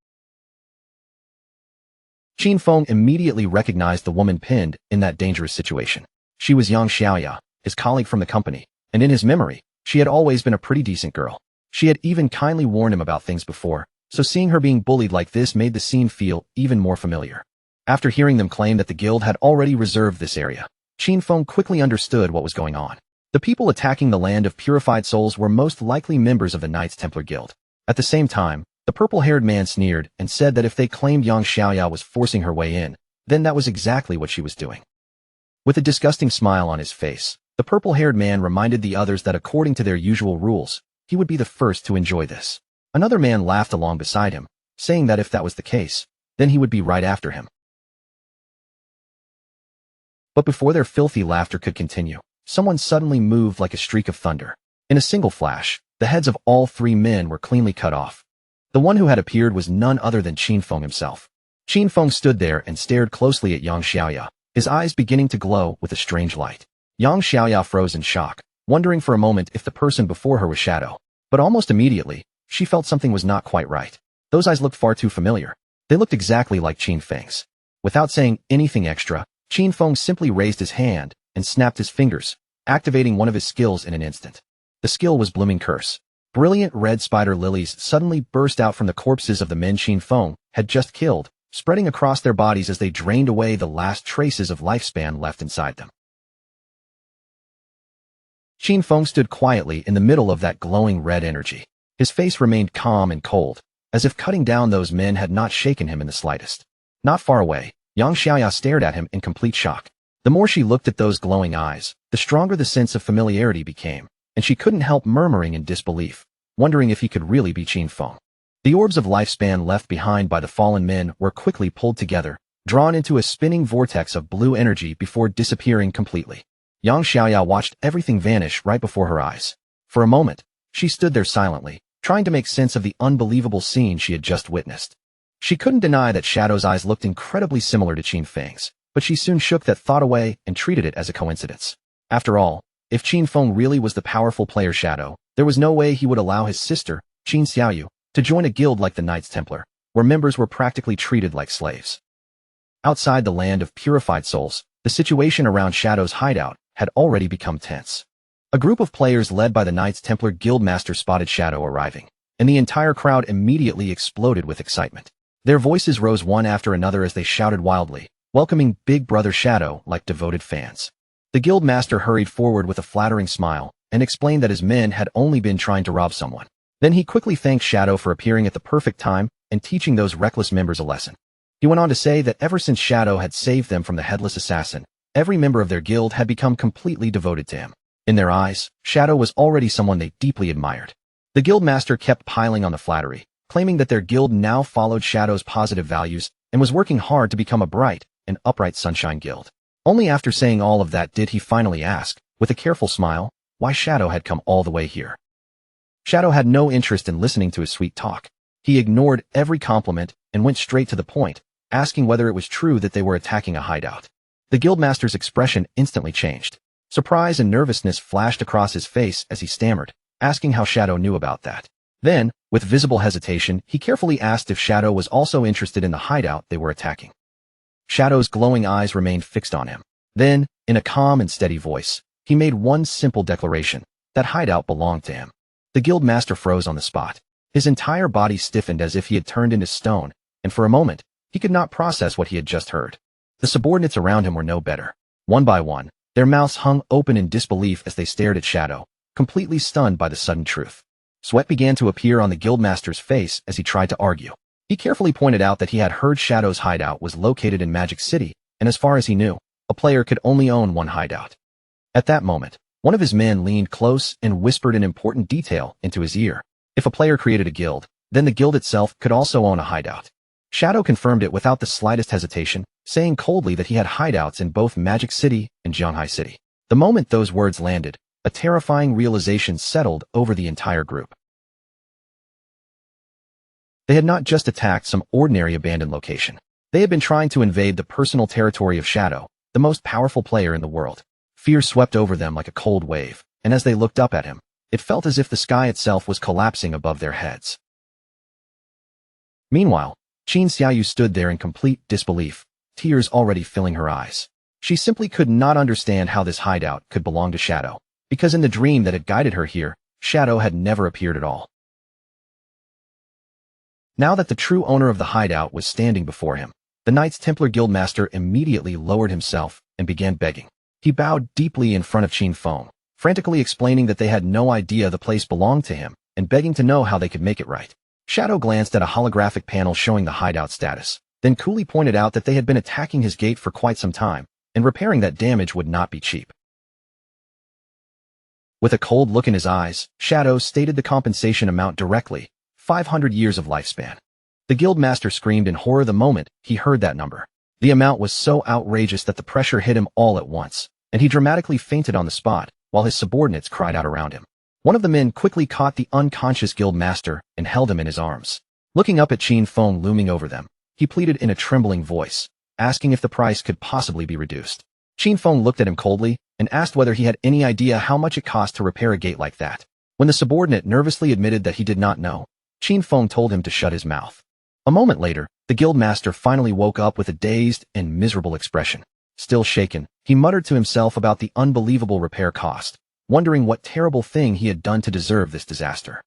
Qin Feng immediately recognized the woman pinned in that dangerous situation. She was Yang Xiaoya, his colleague from the company, and in his memory, she had always been a pretty decent girl. She had even kindly warned him about things before, so seeing her being bullied like this made the scene feel even more familiar. After hearing them claim that the guild had already reserved this area, Qin Feng quickly understood what was going on. The people attacking the land of purified souls were most likely members of the Knights Templar Guild. At the same time, the purple-haired man sneered and said that if they claimed Yang Xiaoya was forcing her way in, then that was exactly what she was doing. With a disgusting smile on his face, the purple-haired man reminded the others that according to their usual rules, he would be the first to enjoy this. Another man laughed along beside him, saying that if that was the case, then he would be right after him. But before their filthy laughter could continue, someone suddenly moved like a streak of thunder. In a single flash, the heads of all three men were cleanly cut off. The one who had appeared was none other than Qin Feng himself. Qin Feng stood there and stared closely at Yang Xiaoya, his eyes beginning to glow with a strange light. Yang Xiaoya froze in shock, wondering for a moment if the person before her was Shadow. But almost immediately, she felt something was not quite right. Those eyes looked far too familiar. They looked exactly like Qin Feng's. Without saying anything extra, Qin Feng simply raised his hand and snapped his fingers, activating one of his skills in an instant. The skill was Blooming Curse. Brilliant red spider lilies suddenly burst out from the corpses of the men Qin Feng had just killed, spreading across their bodies as they drained away the last traces of lifespan left inside them. Qin Feng stood quietly in the middle of that glowing red energy. His face remained calm and cold, as if cutting down those men had not shaken him in the slightest. Not far away, Yang Xiaoya stared at him in complete shock. The more she looked at those glowing eyes, the stronger the sense of familiarity became, and she couldn't help murmuring in disbelief, wondering if he could really be Qin Feng. The orbs of lifespan left behind by the fallen men were quickly pulled together, drawn into a spinning vortex of blue energy before disappearing completely. Yang Xiaoya watched everything vanish right before her eyes. For a moment, she stood there silently, trying to make sense of the unbelievable scene she had just witnessed. She couldn't deny that Shadow's eyes looked incredibly similar to Qin Feng's, but she soon shook that thought away and treated it as a coincidence. After all, if Qin Feng really was the powerful player Shadow, there was no way he would allow his sister, Qin Xiaoyu, to join a guild like the Knights Templar, where members were practically treated like slaves. Outside the land of purified souls, the situation around Shadow's hideout had already become tense. A group of players led by the Knights Templar Guildmaster spotted Shadow arriving, and the entire crowd immediately exploded with excitement. Their voices rose one after another as they shouted wildly, welcoming Big Brother Shadow like devoted fans. The Guildmaster hurried forward with a flattering smile and explained that his men had only been trying to rob someone. Then he quickly thanked Shadow for appearing at the perfect time and teaching those reckless members a lesson. He went on to say that ever since Shadow had saved them from the headless assassin, every member of their guild had become completely devoted to him. In their eyes, Shadow was already someone they deeply admired. The Guildmaster kept piling on the flattery, claiming that their guild now followed Shadow's positive values and was working hard to become a bright and upright Sunshine Guild. Only after saying all of that did he finally ask, with a careful smile, why Shadow had come all the way here. Shadow had no interest in listening to his sweet talk. He ignored every compliment and went straight to the point, asking whether it was true that they were attacking a hideout. The Guildmaster's expression instantly changed. Surprise and nervousness flashed across his face as he stammered, asking how Shadow knew about that. Then, with visible hesitation, he carefully asked if Shadow was also interested in the hideout they were attacking. Shadow's glowing eyes remained fixed on him. Then, in a calm and steady voice, he made one simple declaration: that hideout belonged to him. The Guildmaster froze on the spot. His entire body stiffened as if he had turned into stone, and for a moment, he could not process what he had just heard. The subordinates around him were no better. One by one, their mouths hung open in disbelief as they stared at Shadow, completely stunned by the sudden truth. Sweat began to appear on the Guildmaster's face as he tried to argue. He carefully pointed out that he had heard Shadow's hideout was located in Magic City, and as far as he knew, a player could only own one hideout. At that moment, one of his men leaned close and whispered an important detail into his ear. If a player created a guild, then the guild itself could also own a hideout. Shadow confirmed it without the slightest hesitation, saying coldly that he had hideouts in both Magic City and Zhanghai City. The moment those words landed, a terrifying realization settled over the entire group. They had not just attacked some ordinary abandoned location. They had been trying to invade the personal territory of Shadow, the most powerful player in the world. Fear swept over them like a cold wave, and as they looked up at him, it felt as if the sky itself was collapsing above their heads. Meanwhile, Qin Xiaoyu stood there in complete disbelief, tears already filling her eyes. She simply could not understand how this hideout could belong to Shadow, because in the dream that had guided her here, Shadow had never appeared at all. Now that the true owner of the hideout was standing before him, the Knights Templar Guildmaster immediately lowered himself and began begging. He bowed deeply in front of Qin Feng, frantically explaining that they had no idea the place belonged to him and begging to know how they could make it right. Shadow glanced at a holographic panel showing the hideout status, then coolly pointed out that they had been attacking his gate for quite some time, and repairing that damage would not be cheap. With a cold look in his eyes, Shadow stated the compensation amount directly: 500 years of lifespan. The Guildmaster screamed in horror the moment he heard that number. The amount was so outrageous that the pressure hit him all at once, and he dramatically fainted on the spot, while his subordinates cried out around him. One of the men quickly caught the unconscious Guildmaster and held him in his arms. Looking up at Qin Feng looming over them, he pleaded in a trembling voice, asking if the price could possibly be reduced. Qin Feng looked at him coldly and asked whether he had any idea how much it cost to repair a gate like that. When the subordinate nervously admitted that he did not know, Qin Feng told him to shut his mouth. A moment later, the Guildmaster finally woke up with a dazed and miserable expression. Still shaken, he muttered to himself about the unbelievable repair cost, wondering what terrible thing he had done to deserve this disaster.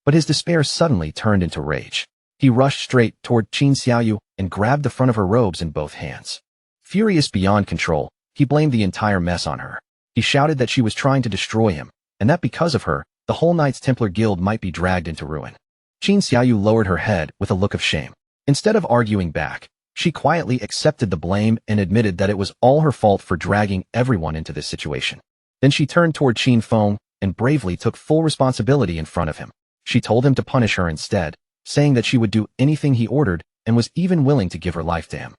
But his despair suddenly turned into rage. He rushed straight toward Qin Xiaoyu and grabbed the front of her robes in both hands. Furious beyond control, he blamed the entire mess on her. He shouted that she was trying to destroy him, and that because of her, the whole Knights Templar Guild might be dragged into ruin. Qin Xiaoyu lowered her head with a look of shame. Instead of arguing back, she quietly accepted the blame and admitted that it was all her fault for dragging everyone into this situation. Then she turned toward Qin Feng and bravely took full responsibility in front of him. She told him to punish her instead, saying that she would do anything he ordered and was even willing to give her life to him.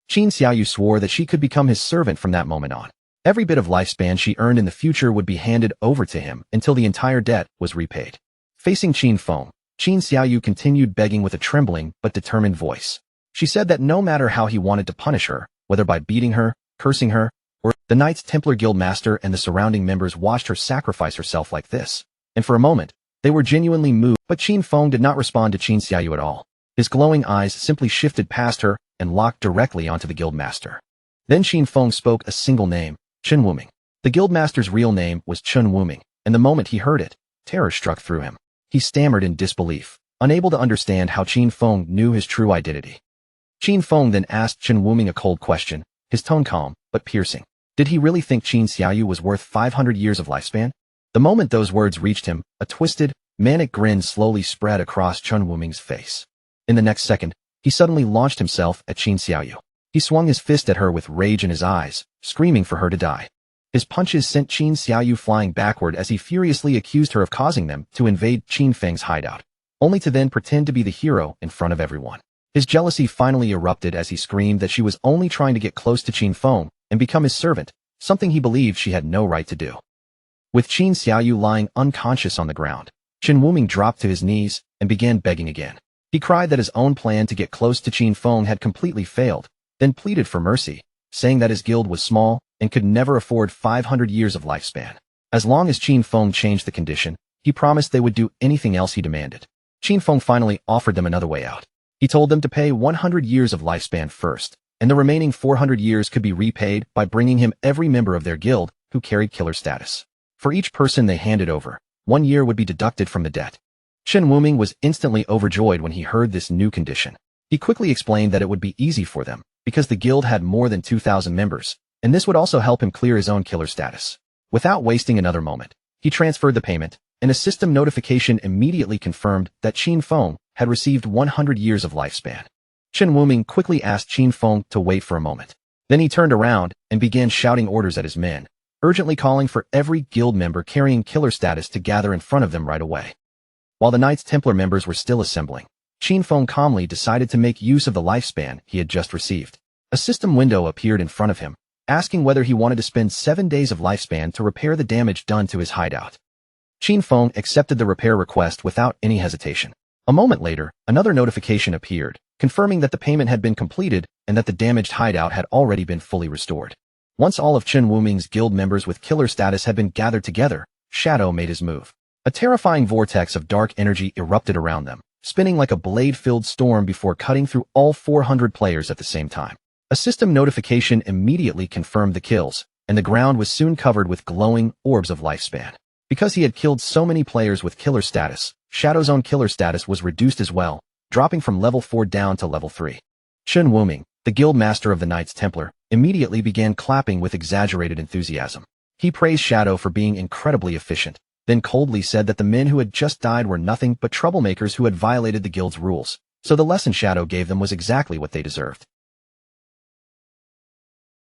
Qin Xiaoyu swore that she could become his servant from that moment on. Every bit of lifespan she earned in the future would be handed over to him until the entire debt was repaid. Facing Qin Feng, Qin Xiaoyu continued begging with a trembling but determined voice. She said that no matter how he wanted to punish her, whether by beating her, cursing her, or the Knights Templar Guildmaster and the surrounding members watched her sacrifice herself like this, and for a moment, they were genuinely moved, but Qin Feng did not respond to Qin Xiaoyu at all. His glowing eyes simply shifted past her and locked directly onto the Guildmaster. Then Qin Feng spoke a single name, Chen Wuming. The guildmaster's real name was Chen Wuming, and the moment he heard it, terror struck through him. He stammered in disbelief, unable to understand how Qin Feng knew his true identity. Qin Feng then asked Chen Wuming a cold question, his tone calm, but piercing. Did he really think Qin Xiaoyu was worth 500 years of lifespan? The moment those words reached him, a twisted, manic grin slowly spread across Chen Wuming's face. In the next second, he suddenly launched himself at Qin Xiaoyu. He swung his fist at her with rage in his eyes, screaming for her to die. His punches sent Qin Xiaoyu flying backward as he furiously accused her of causing them to invade Qin Feng's hideout, only to then pretend to be the hero in front of everyone. His jealousy finally erupted as he screamed that she was only trying to get close to Qin Feng and become his servant, something he believed she had no right to do. With Qin Xiaoyu lying unconscious on the ground, Chen Wuming dropped to his knees and began begging again. He cried that his own plan to get close to Qin Feng had completely failed, then pleaded for mercy, saying that his guild was small and could never afford 500 years of lifespan. As long as Qin Feng changed the condition, he promised they would do anything else he demanded. Qin Feng finally offered them another way out. He told them to pay 100 years of lifespan first, and the remaining 400 years could be repaid by bringing him every member of their guild who carried killer status. For each person they handed over, 1 year would be deducted from the debt. Chen Wuming was instantly overjoyed when he heard this new condition. He quickly explained that it would be easy for them, because the guild had more than 2,000 members, and this would also help him clear his own killer status. Without wasting another moment, he transferred the payment, and a system notification immediately confirmed that Qin Feng had received 100 years of lifespan. Chen Wuming quickly asked Qin Feng to wait for a moment. Then he turned around and began shouting orders at his men, urgently calling for every guild member carrying killer status to gather in front of them right away. While the Knights Templar members were still assembling, Qin Feng calmly decided to make use of the lifespan he had just received. A system window appeared in front of him, asking whether he wanted to spend 7 days of lifespan to repair the damage done to his hideout. Qin Feng accepted the repair request without any hesitation. A moment later, another notification appeared, confirming that the payment had been completed and that the damaged hideout had already been fully restored. Once all of Chen Wuming's guild members with killer status had been gathered together, Shadow made his move. A terrifying vortex of dark energy erupted around them, spinning like a blade-filled storm before cutting through all 400 players at the same time. A system notification immediately confirmed the kills, and the ground was soon covered with glowing orbs of lifespan. Because he had killed so many players with killer status, Shadow's own killer status was reduced as well, dropping from level 4 down to level 3. Chen Wuming, the guild master of the Knights Templar, immediately began clapping with exaggerated enthusiasm. He praised Shadow for being incredibly efficient, then coldly said that the men who had just died were nothing but troublemakers who had violated the guild's rules, so the lesson Shadow gave them was exactly what they deserved.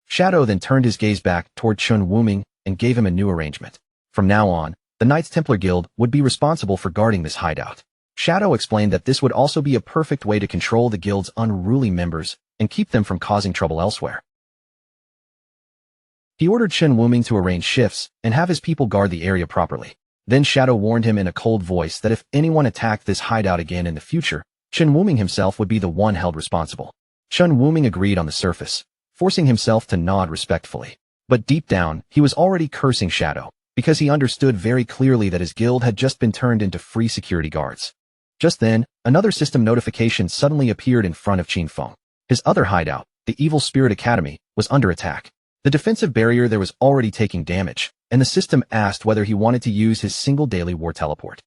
Shadow then turned his gaze back toward Chen Wuming and gave him a new arrangement. From now on, the Knights Templar Guild would be responsible for guarding this hideout. Shadow explained that this would also be a perfect way to control the guild's unruly members and keep them from causing trouble elsewhere. He ordered Chen Wuming to arrange shifts and have his people guard the area properly. Then Shadow warned him in a cold voice that if anyone attacked this hideout again in the future, Chen Wuming himself would be the one held responsible. Chen Wuming agreed on the surface, forcing himself to nod respectfully. But deep down, he was already cursing Shadow, because he understood very clearly that his guild had just been turned into free security guards. Just then, another system notification suddenly appeared in front of Qin Feng. His other hideout, the Evil Spirit Academy, was under attack. The defensive barrier there was already taking damage, and the system asked whether he wanted to use his single daily war teleport.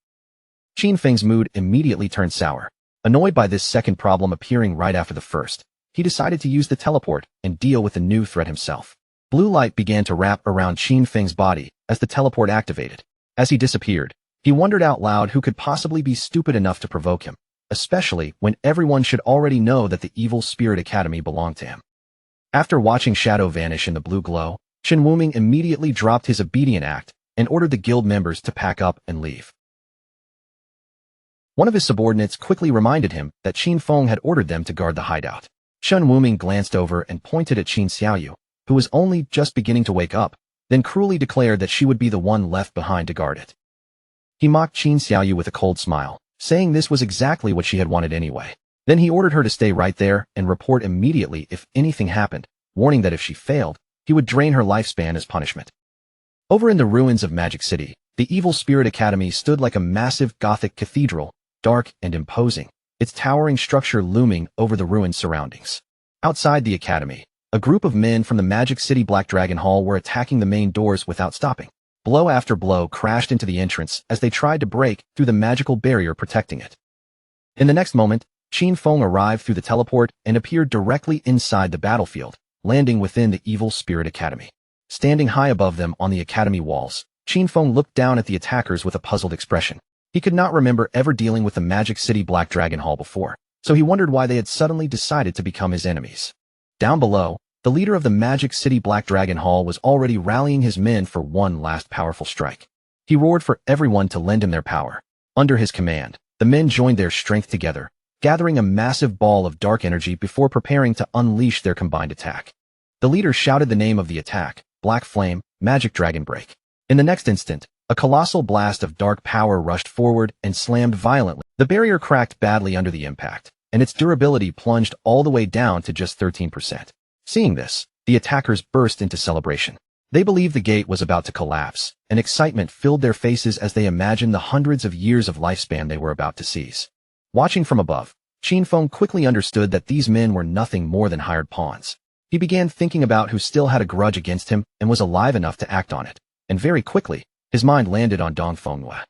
Qin Feng's mood immediately turned sour. Annoyed by this second problem appearing right after the first, he decided to use the teleport and deal with the new threat himself. Blue light began to wrap around Qin Feng's body as the teleport activated. As he disappeared, he wondered out loud who could possibly be stupid enough to provoke him, especially when everyone should already know that the Evil Spirit Academy belonged to him. After watching Shadow vanish in the blue glow, Chen Wuming immediately dropped his obedient act and ordered the guild members to pack up and leave. One of his subordinates quickly reminded him that Qin Feng had ordered them to guard the hideout. Chen Wuming glanced over and pointed at Qin Xiaoyu, who was only just beginning to wake up, then cruelly declared that she would be the one left behind to guard it. He mocked Qin Xiaoyu with a cold smile, saying this was exactly what she had wanted anyway. Then he ordered her to stay right there and report immediately if anything happened, warning that if she failed, he would drain her lifespan as punishment. Over in the ruins of Magic City, the Evil Spirit Academy stood like a massive Gothic cathedral, dark and imposing, its towering structure looming over the ruined surroundings. Outside the academy, A group of men from the Magic City Black Dragon Hall were attacking the main doors without stopping. Blow after blow crashed into the entrance as they tried to break through the magical barrier protecting it. In the next moment, Qin Feng arrived through the teleport and appeared directly inside the battlefield, landing within the Evil Spirit Academy. Standing high above them on the academy walls, Qin Feng looked down at the attackers with a puzzled expression. He could not remember ever dealing with the Magic City Black Dragon Hall before, so he wondered why they had suddenly decided to become his enemies. Down below, the leader of the Magic City Black Dragon Hall was already rallying his men for one last powerful strike. He roared for everyone to lend him their power. Under his command, the men joined their strength together, gathering a massive ball of dark energy before preparing to unleash their combined attack. The leader shouted the name of the attack, Black Flame, Magic Dragon Break. In the next instant, a colossal blast of dark power rushed forward and slammed violently. The barrier cracked badly under the impact, and its durability plunged all the way down to just 13%. Seeing this, the attackers burst into celebration. They believed the gate was about to collapse, and excitement filled their faces as they imagined the hundreds of years of lifespan they were about to seize. Watching from above, Qin Feng quickly understood that these men were nothing more than hired pawns. He began thinking about who still had a grudge against him and was alive enough to act on it, and very quickly, his mind landed on Dong Fenghua.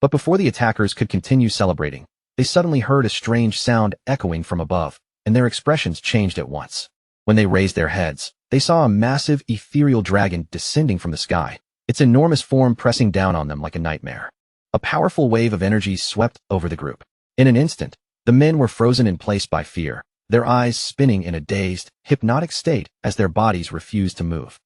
But before the attackers could continue celebrating, they suddenly heard a strange sound echoing from above, and their expressions changed at once. When they raised their heads, they saw a massive ethereal dragon descending from the sky, its enormous form pressing down on them like a nightmare. A powerful wave of energy swept over the group. In an instant, the men were frozen in place by fear, their eyes spinning in a dazed, hypnotic state as their bodies refused to move.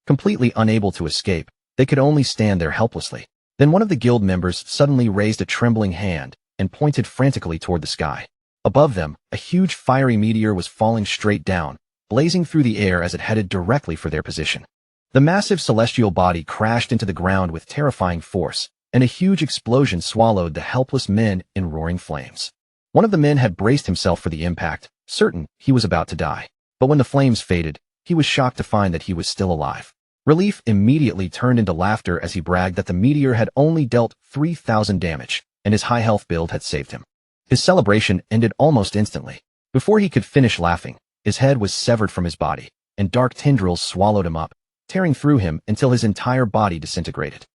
Completely unable to escape, they could only stand there helplessly. Then one of the guild members suddenly raised a trembling hand and pointed frantically toward the sky. Above them, a huge fiery meteor was falling straight down, blazing through the air as it headed directly for their position. The massive celestial body crashed into the ground with terrifying force, and a huge explosion swallowed the helpless men in roaring flames. One of the men had braced himself for the impact, certain he was about to die. But when the flames faded, he was shocked to find that he was still alive. Relief immediately turned into laughter as he bragged that the meteor had only dealt 3,000 damage, and his high health build had saved him. His celebration ended almost instantly. Before he could finish laughing, his head was severed from his body, and dark tendrils swallowed him up, tearing through him until his entire body disintegrated.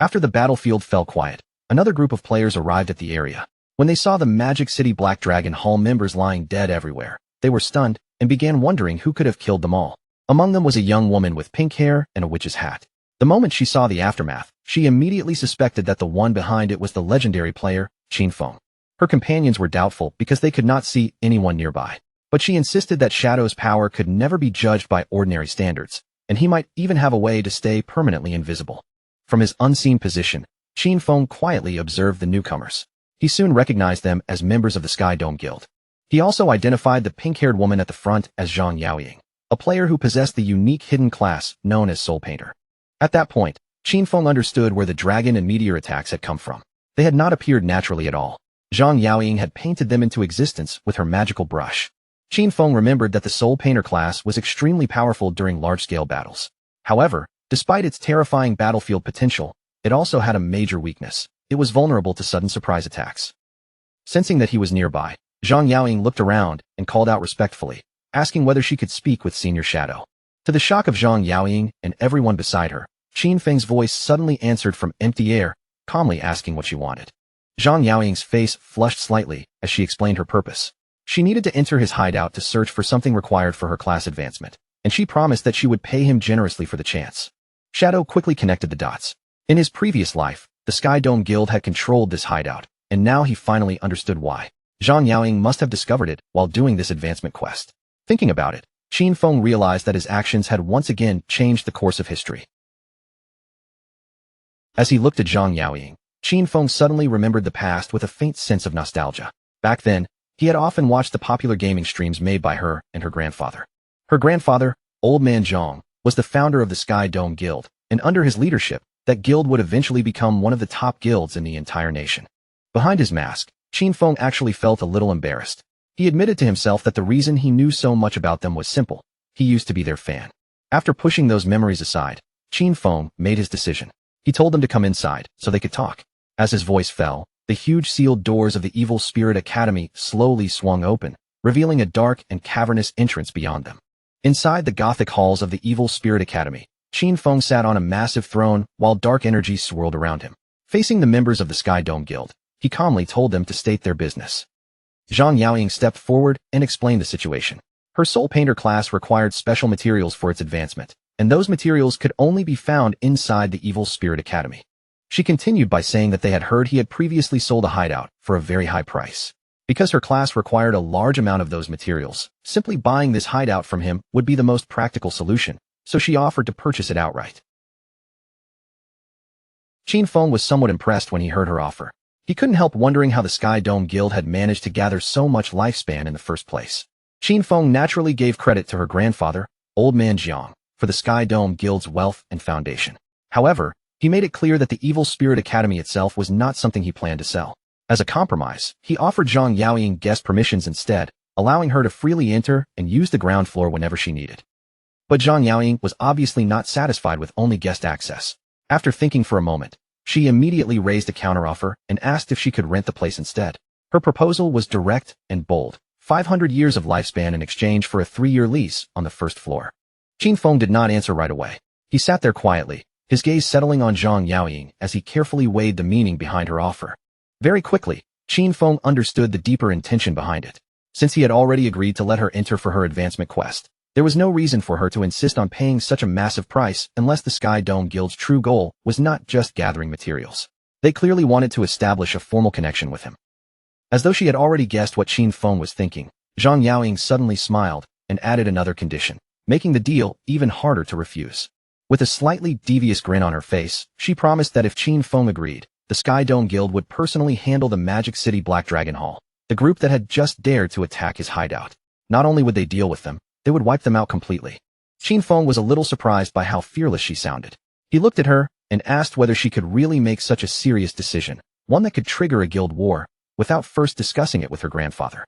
After the battlefield fell quiet, another group of players arrived at the area. When they saw the Magic City Black Dragon Hall members lying dead everywhere, they were stunned and began wondering who could have killed them all. Among them was a young woman with pink hair and a witch's hat. The moment she saw the aftermath, she immediately suspected that the one behind it was the legendary player, Qin Feng. Her companions were doubtful because they could not see anyone nearby. But she insisted that Shadow's power could never be judged by ordinary standards, and he might even have a way to stay permanently invisible. From his unseen position, Qin Feng quietly observed the newcomers. He soon recognized them as members of the Sky Dome Guild. He also identified the pink-haired woman at the front as Zhang Yaoying, a player who possessed the unique hidden class known as Soul Painter. At that point, Qin Feng understood where the dragon and meteor attacks had come from. They had not appeared naturally at all. Zhang Yaoying had painted them into existence with her magical brush. Qin Feng remembered that the Soul Painter class was extremely powerful during large-scale battles. However, despite its terrifying battlefield potential, it also had a major weakness. It was vulnerable to sudden surprise attacks. Sensing that he was nearby, Zhang Yaoying looked around and called out respectfully, asking whether she could speak with Senior Shadow. To the shock of Zhang Yaoying and everyone beside her, Qin Feng's voice suddenly answered from empty air, calmly asking what she wanted. Zhang Yaoying's face flushed slightly as she explained her purpose. She needed to enter his hideout to search for something required for her class advancement, and she promised that she would pay him generously for the chance. Shadow quickly connected the dots. In his previous life, the Sky Dome Guild had controlled this hideout, and now he finally understood why. Zhang Yaoying must have discovered it while doing this advancement quest. Thinking about it, Qin Feng realized that his actions had once again changed the course of history. As he looked at Zhang Yaoying, Qin Feng suddenly remembered the past with a faint sense of nostalgia. Back then, he had often watched the popular gaming streams made by her and her grandfather. Her grandfather, Old Man Zhang, was the founder of the Sky Dome Guild, and under his leadership, that guild would eventually become one of the top guilds in the entire nation. Behind his mask, Qin Feng actually felt a little embarrassed. He admitted to himself that the reason he knew so much about them was simple. He used to be their fan. After pushing those memories aside, Qin Feng made his decision. He told them to come inside so they could talk. As his voice fell, the huge sealed doors of the Evil Spirit Academy slowly swung open, revealing a dark and cavernous entrance beyond them. Inside the Gothic halls of the Evil Spirit Academy, Qin Feng sat on a massive throne while dark energy swirled around him. Facing the members of the Sky Dome Guild, he calmly told them to state their business. Zhang Yaoying stepped forward and explained the situation. Her soul painter class required special materials for its advancement, and those materials could only be found inside the Evil Spirit Academy. She continued by saying that they had heard he had previously sold a hideout for a very high price. Because her class required a large amount of those materials, simply buying this hideout from him would be the most practical solution, so she offered to purchase it outright. Qin Feng was somewhat impressed when he heard her offer. He couldn't help wondering how the Sky Dome Guild had managed to gather so much lifespan in the first place. Qin Feng naturally gave credit to her grandfather, Old Man Jiang, for the Sky Dome Guild's wealth and foundation. However, he made it clear that the Evil Spirit Academy itself was not something he planned to sell. As a compromise, he offered Zhang Yaoying guest permissions instead, allowing her to freely enter and use the ground floor whenever she needed. But Zhang Yaoying was obviously not satisfied with only guest access. After thinking for a moment, she immediately raised a counteroffer and asked if she could rent the place instead. Her proposal was direct and bold: 500 years of lifespan in exchange for a 3-year lease on the first floor. Qin Feng did not answer right away. He sat there quietly, his gaze settling on Zhang Yaoying as he carefully weighed the meaning behind her offer. Very quickly, Qin Feng understood the deeper intention behind it. Since he had already agreed to let her enter for her advancement quest, there was no reason for her to insist on paying such a massive price unless the Sky Dome Guild's true goal was not just gathering materials. They clearly wanted to establish a formal connection with him. As though she had already guessed what Qin Feng was thinking, Zhang Yaoying suddenly smiled and added another condition, making the deal even harder to refuse. With a slightly devious grin on her face, she promised that if Qin Feng agreed, the Sky Dome Guild would personally handle the Magic City Black Dragon Hall, the group that had just dared to attack his hideout. Not only would they deal with them, they would wipe them out completely. Qin Feng was a little surprised by how fearless she sounded. He looked at her and asked whether she could really make such a serious decision, one that could trigger a guild war, without first discussing it with her grandfather.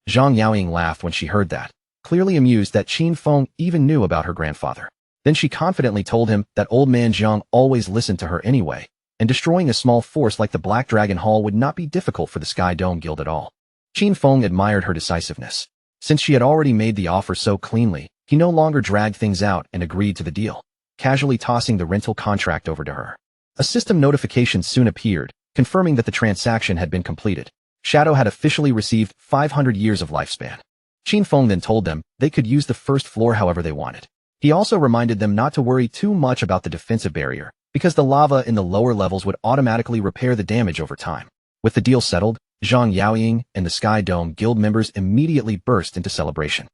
Zhang Yaoying laughed when she heard that, clearly amused that Qin Feng even knew about her grandfather. Then she confidently told him that Old Man Jiang always listened to her anyway, and destroying a small force like the Black Dragon Hall would not be difficult for the Sky Dome Guild at all. Qin Feng admired her decisiveness. Since she had already made the offer so cleanly, he no longer dragged things out and agreed to the deal, casually tossing the rental contract over to her. A system notification soon appeared, confirming that the transaction had been completed. Shadow had officially received 500 years of lifespan. Qin Feng then told them they could use the first floor however they wanted. He also reminded them not to worry too much about the defensive barrier, because the lava in the lower levels would automatically repair the damage over time. With the deal settled, Zhang Yaoying and the Sky Dome Guild members immediately burst into celebration.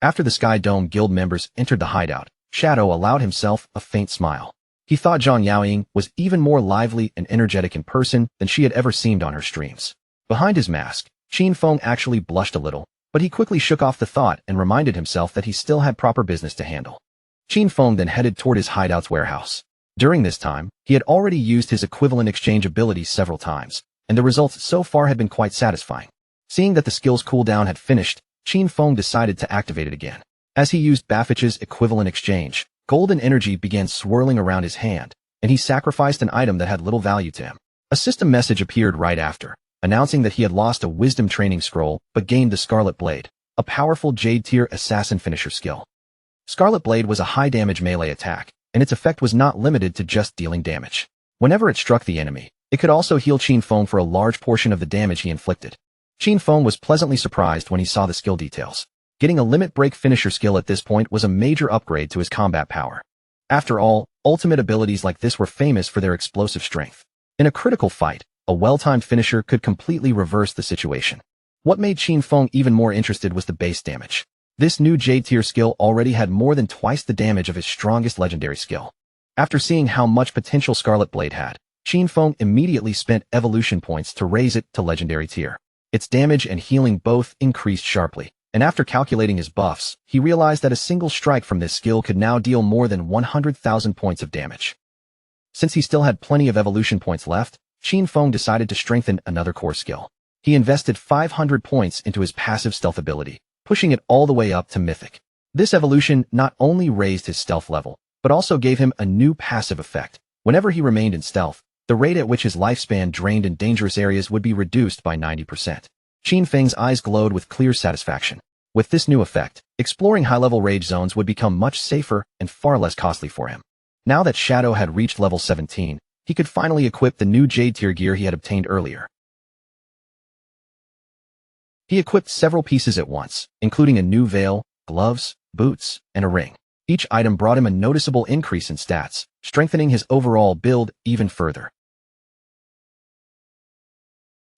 After the Sky Dome Guild members entered the hideout, Shadow allowed himself a faint smile. He thought Zhang Yaoying was even more lively and energetic in person than she had ever seemed on her streams. Behind his mask, Qin Feng actually blushed a little, but he quickly shook off the thought and reminded himself that he still had proper business to handle. Qin Feng then headed toward his hideout's warehouse. During this time, he had already used his equivalent exchange ability several times, and the results so far had been quite satisfying. Seeing that the skill's cooldown had finished, Qin Feng decided to activate it again. As he used Bafich's equivalent exchange, golden energy began swirling around his hand, and he sacrificed an item that had little value to him. A system message appeared right after, announcing that he had lost a wisdom training scroll but gained the Scarlet Blade, a powerful Jade-tier assassin finisher skill. Scarlet Blade was a high-damage melee attack, and its effect was not limited to just dealing damage. Whenever it struck the enemy, it could also heal Qin Feng for a large portion of the damage he inflicted. Qin Feng was pleasantly surprised when he saw the skill details. Getting a limit break finisher skill at this point was a major upgrade to his combat power. After all, ultimate abilities like this were famous for their explosive strength. In a critical fight, a well-timed finisher could completely reverse the situation. What made Qin Feng even more interested was the base damage. This new Jade-tier skill already had more than twice the damage of his strongest legendary skill. After seeing how much potential Scarlet Blade had, Qin Feng immediately spent evolution points to raise it to legendary tier. Its damage and healing both increased sharply, and after calculating his buffs, he realized that a single strike from this skill could now deal more than 100,000 points of damage. Since he still had plenty of evolution points left, Qin Feng decided to strengthen another core skill. He invested 500 points into his passive stealth ability, pushing it all the way up to Mythic. This evolution not only raised his stealth level, but also gave him a new passive effect. Whenever he remained in stealth, the rate at which his lifespan drained in dangerous areas would be reduced by 90%. Qin Feng's eyes glowed with clear satisfaction. With this new effect, exploring high-level rage zones would become much safer and far less costly for him. Now that Shadow had reached level 17, he could finally equip the new Jade tier gear he had obtained earlier. He equipped several pieces at once, including a new veil, gloves, boots, and a ring. Each item brought him a noticeable increase in stats, strengthening his overall build even further.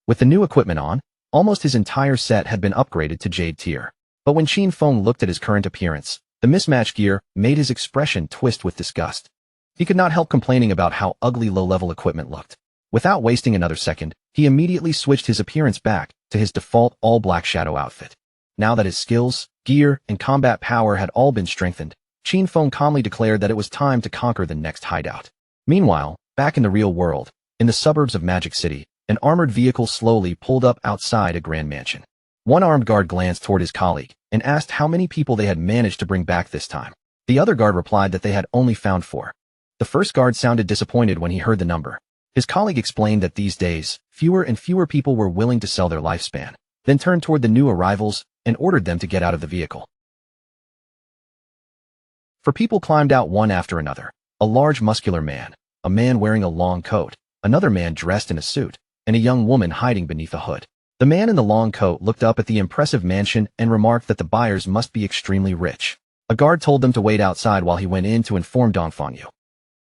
With the new equipment on, almost his entire set had been upgraded to Jade tier. But when Qin Feng looked at his current appearance, the mismatched gear made his expression twist with disgust. He could not help complaining about how ugly low-level equipment looked. Without wasting another second, he immediately switched his appearance back to his default all-black Shadow outfit. Now that his skills, gear, and combat power had all been strengthened, Qin Feng calmly declared that it was time to conquer the next hideout. Meanwhile, back in the real world, in the suburbs of Magic City, an armored vehicle slowly pulled up outside a grand mansion. One armed guard glanced toward his colleague and asked how many people they had managed to bring back this time. The other guard replied that they had only found 4. The first guard sounded disappointed when he heard the number. His colleague explained that these days, fewer and fewer people were willing to sell their lifespan, then turned toward the new arrivals and ordered them to get out of the vehicle. 4 people climbed out one after another: a large muscular man, a man wearing a long coat, another man dressed in a suit, and a young woman hiding beneath a hood. The man in the long coat looked up at the impressive mansion and remarked that the buyers must be extremely rich. A guard told them to wait outside while he went in to inform Dongfangyu.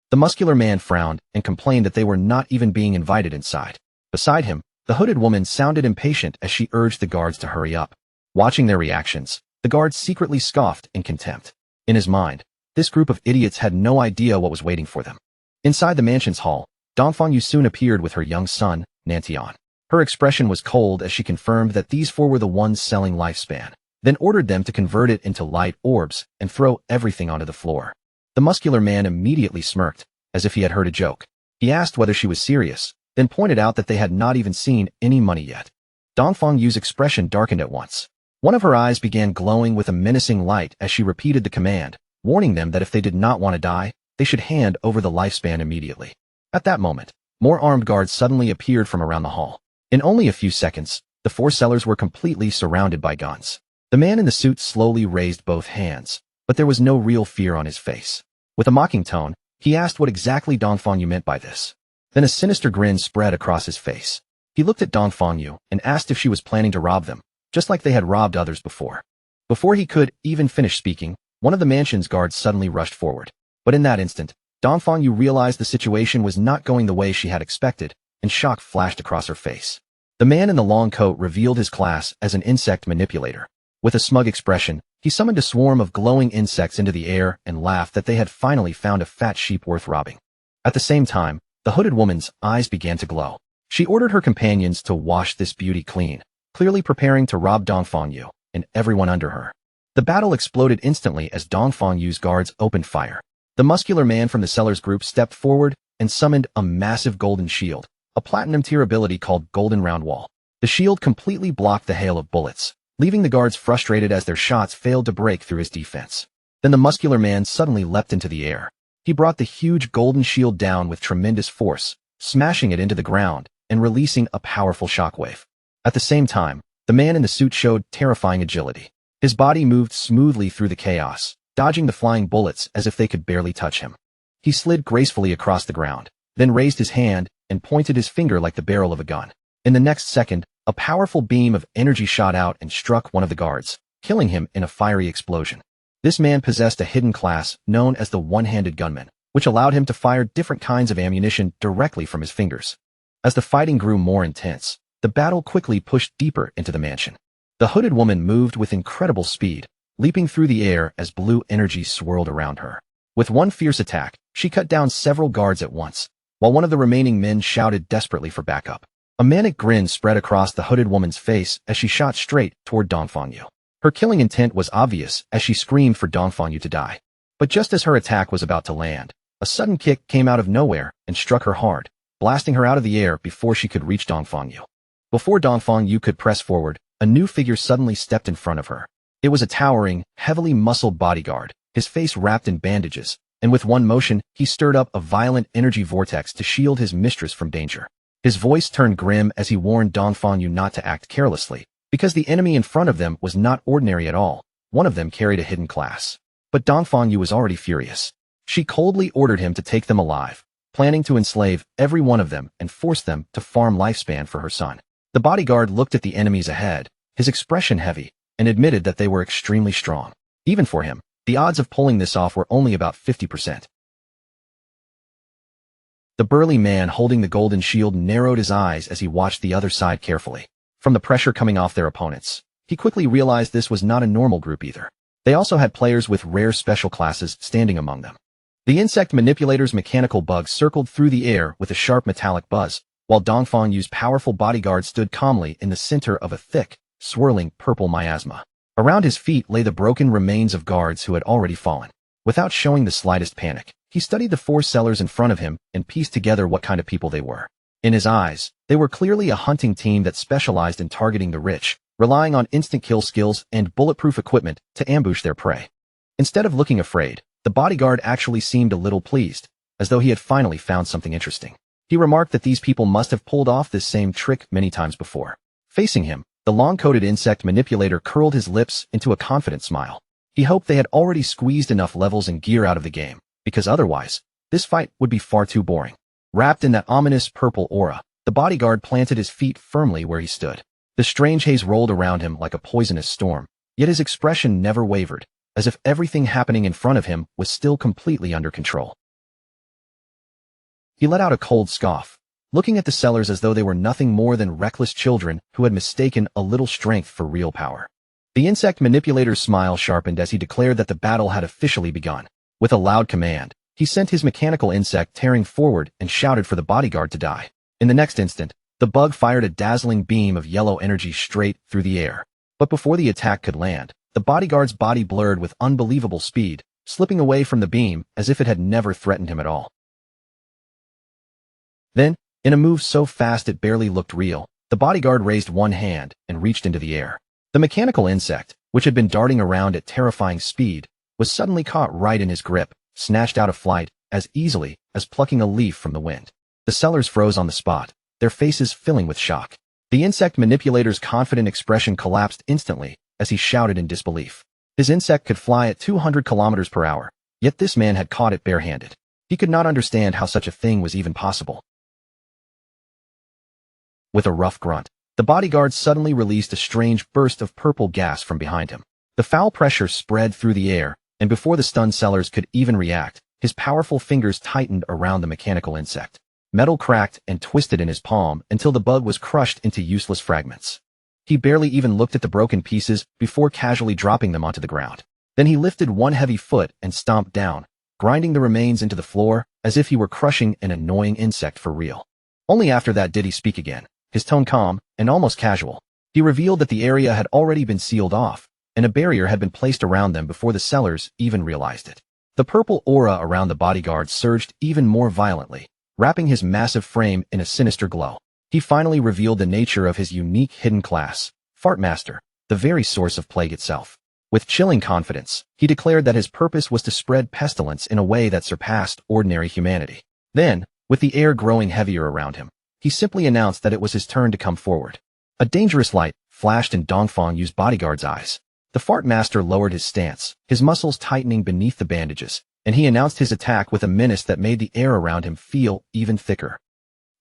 The muscular man frowned and complained that they were not even being invited inside. Beside him, the hooded woman sounded impatient as she urged the guards to hurry up. Watching their reactions, the guards secretly scoffed in contempt. In his mind, this group of idiots had no idea what was waiting for them. Inside the mansion's hall, Dongfangyu soon appeared with her young son, Nantian. Her expression was cold as she confirmed that these 4 were the ones selling lifespan, then ordered them to convert it into light orbs and throw everything onto the floor. The muscular man immediately smirked, as if he had heard a joke. He asked whether she was serious, then pointed out that they had not even seen any money yet. Dongfangyu's expression darkened at once. One of her eyes began glowing with a menacing light as she repeated the command, warning them that if they did not want to die, they should hand over the lifespan immediately. At that moment, more armed guards suddenly appeared from around the hall. In only a few seconds, the 4 sellers were completely surrounded by guns. The man in the suit slowly raised both hands, but there was no real fear on his face. With a mocking tone, he asked what exactly Dongfangyu meant by this. Then a sinister grin spread across his face. He looked at Dongfangyu and asked if she was planning to rob them, just like they had robbed others before. Before he could even finish speaking, one of the mansion's guards suddenly rushed forward. But in that instant, Dongfangyu realized the situation was not going the way she had expected, and shock flashed across her face. The man in the long coat revealed his class as an insect manipulator. With a smug expression, he summoned a swarm of glowing insects into the air and laughed that they had finally found a fat sheep worth robbing. At the same time, the hooded woman's eyes began to glow. She ordered her companions to wash this beauty clean, clearly preparing to rob Dongfangyu and everyone under her. The battle exploded instantly as Dongfangyu's guards opened fire. The muscular man from the sellers group stepped forward and summoned a massive golden shield, a platinum tier ability called Golden Round Wall. The shield completely blocked the hail of bullets, leaving the guards frustrated as their shots failed to break through his defense. Then the muscular man suddenly leapt into the air. He brought the huge golden shield down with tremendous force, smashing it into the ground and releasing a powerful shockwave. At the same time, the man in the suit showed terrifying agility. His body moved smoothly through the chaos, dodging the flying bullets as if they could barely touch him. He slid gracefully across the ground, then raised his hand and pointed his finger like the barrel of a gun. In the next second, a powerful beam of energy shot out and struck one of the guards, killing him in a fiery explosion. This man possessed a hidden class known as the one-handed gunman, which allowed him to fire different kinds of ammunition directly from his fingers. As the fighting grew more intense, the battle quickly pushed deeper into the mansion. The hooded woman moved with incredible speed, leaping through the air as blue energy swirled around her. With one fierce attack, she cut down several guards at once, while one of the remaining men shouted desperately for backup. A manic grin spread across the hooded woman's face as she shot straight toward Dongfangyu. Her killing intent was obvious as she screamed for Dongfangyu to die. But just as her attack was about to land, a sudden kick came out of nowhere and struck her hard, blasting her out of the air before she could reach Dongfangyu. Before Dongfangyu could press forward, a new figure suddenly stepped in front of her. It was a towering, heavily muscled bodyguard, his face wrapped in bandages, and with one motion, he stirred up a violent energy vortex to shield his mistress from danger. His voice turned grim as he warned Dongfangyu not to act carelessly, Because the enemy in front of them was not ordinary at all, one of them carried a hidden class. But Dongfang Yu was already furious. She coldly ordered him to take them alive, planning to enslave every one of them and force them to farm lifespan for her son. The bodyguard looked at the enemies ahead, his expression heavy, and admitted that they were extremely strong. Even for him, the odds of pulling this off were only about 50%. The burly man holding the golden shield narrowed his eyes as he watched the other side carefully. From the pressure coming off their opponents, he quickly realized this was not a normal group either. They also had players with rare special classes standing among them. The insect manipulator's mechanical bug circled through the air with a sharp metallic buzz, while Dongfang Yu's powerful bodyguard stood calmly in the center of a thick, swirling purple miasma. Around his feet lay the broken remains of guards who had already fallen. Without showing the slightest panic, he studied the four sellers in front of him and pieced together what kind of people they were. In his eyes, they were clearly a hunting team that specialized in targeting the rich, relying on instant kill skills and bulletproof equipment to ambush their prey. Instead of looking afraid, the bodyguard actually seemed a little pleased, as though he had finally found something interesting. He remarked that these people must have pulled off this same trick many times before. Facing him, the long-coated insect manipulator curled his lips into a confident smile. He hoped they had already squeezed enough levels and gear out of the game, because otherwise, this fight would be far too boring. Wrapped in that ominous purple aura, the bodyguard planted his feet firmly where he stood. The strange haze rolled around him like a poisonous storm, yet his expression never wavered, as if everything happening in front of him was still completely under control. He let out a cold scoff, looking at the sellers as though they were nothing more than reckless children who had mistaken a little strength for real power. The insect manipulator's smile sharpened as he declared that the battle had officially begun. With a loud command, he sent his mechanical insect tearing forward and shouted for the bodyguard to die. In the next instant, the bug fired a dazzling beam of yellow energy straight through the air. But before the attack could land, the bodyguard's body blurred with unbelievable speed, slipping away from the beam as if it had never threatened him at all. Then, in a move so fast it barely looked real, the bodyguard raised one hand and reached into the air. The mechanical insect, which had been darting around at terrifying speed, was suddenly caught right in his grip, snatched out of flight as easily as plucking a leaf from the wind. The sellers froze on the spot, their faces filling with shock. The insect manipulator's confident expression collapsed instantly as he shouted in disbelief. His insect could fly at 200 kilometers per hour, yet this man had caught it barehanded. He could not understand how such a thing was even possible. With a rough grunt, the bodyguard suddenly released a strange burst of purple gas from behind him. The foul pressure spread through the air, and before the stunned sellers could even react, his powerful fingers tightened around the mechanical insect. Metal cracked and twisted in his palm until the bug was crushed into useless fragments. He barely even looked at the broken pieces before casually dropping them onto the ground. Then he lifted one heavy foot and stomped down, grinding the remains into the floor as if he were crushing an annoying insect for real. Only after that did he speak again, his tone calm and almost casual. He revealed that the area had already been sealed off, and a barrier had been placed around them before the sellers even realized it. The purple aura around the bodyguard surged even more violently, wrapping his massive frame in a sinister glow. He finally revealed the nature of his unique hidden class, Fartmaster, the very source of plague itself. With chilling confidence, he declared that his purpose was to spread pestilence in a way that surpassed ordinary humanity. Then, with the air growing heavier around him, he simply announced that it was his turn to come forward. A dangerous light flashed in Dongfang Yu's bodyguard's eyes. The Fartmaster lowered his stance, his muscles tightening beneath the bandages, and he announced his attack with a menace that made the air around him feel even thicker.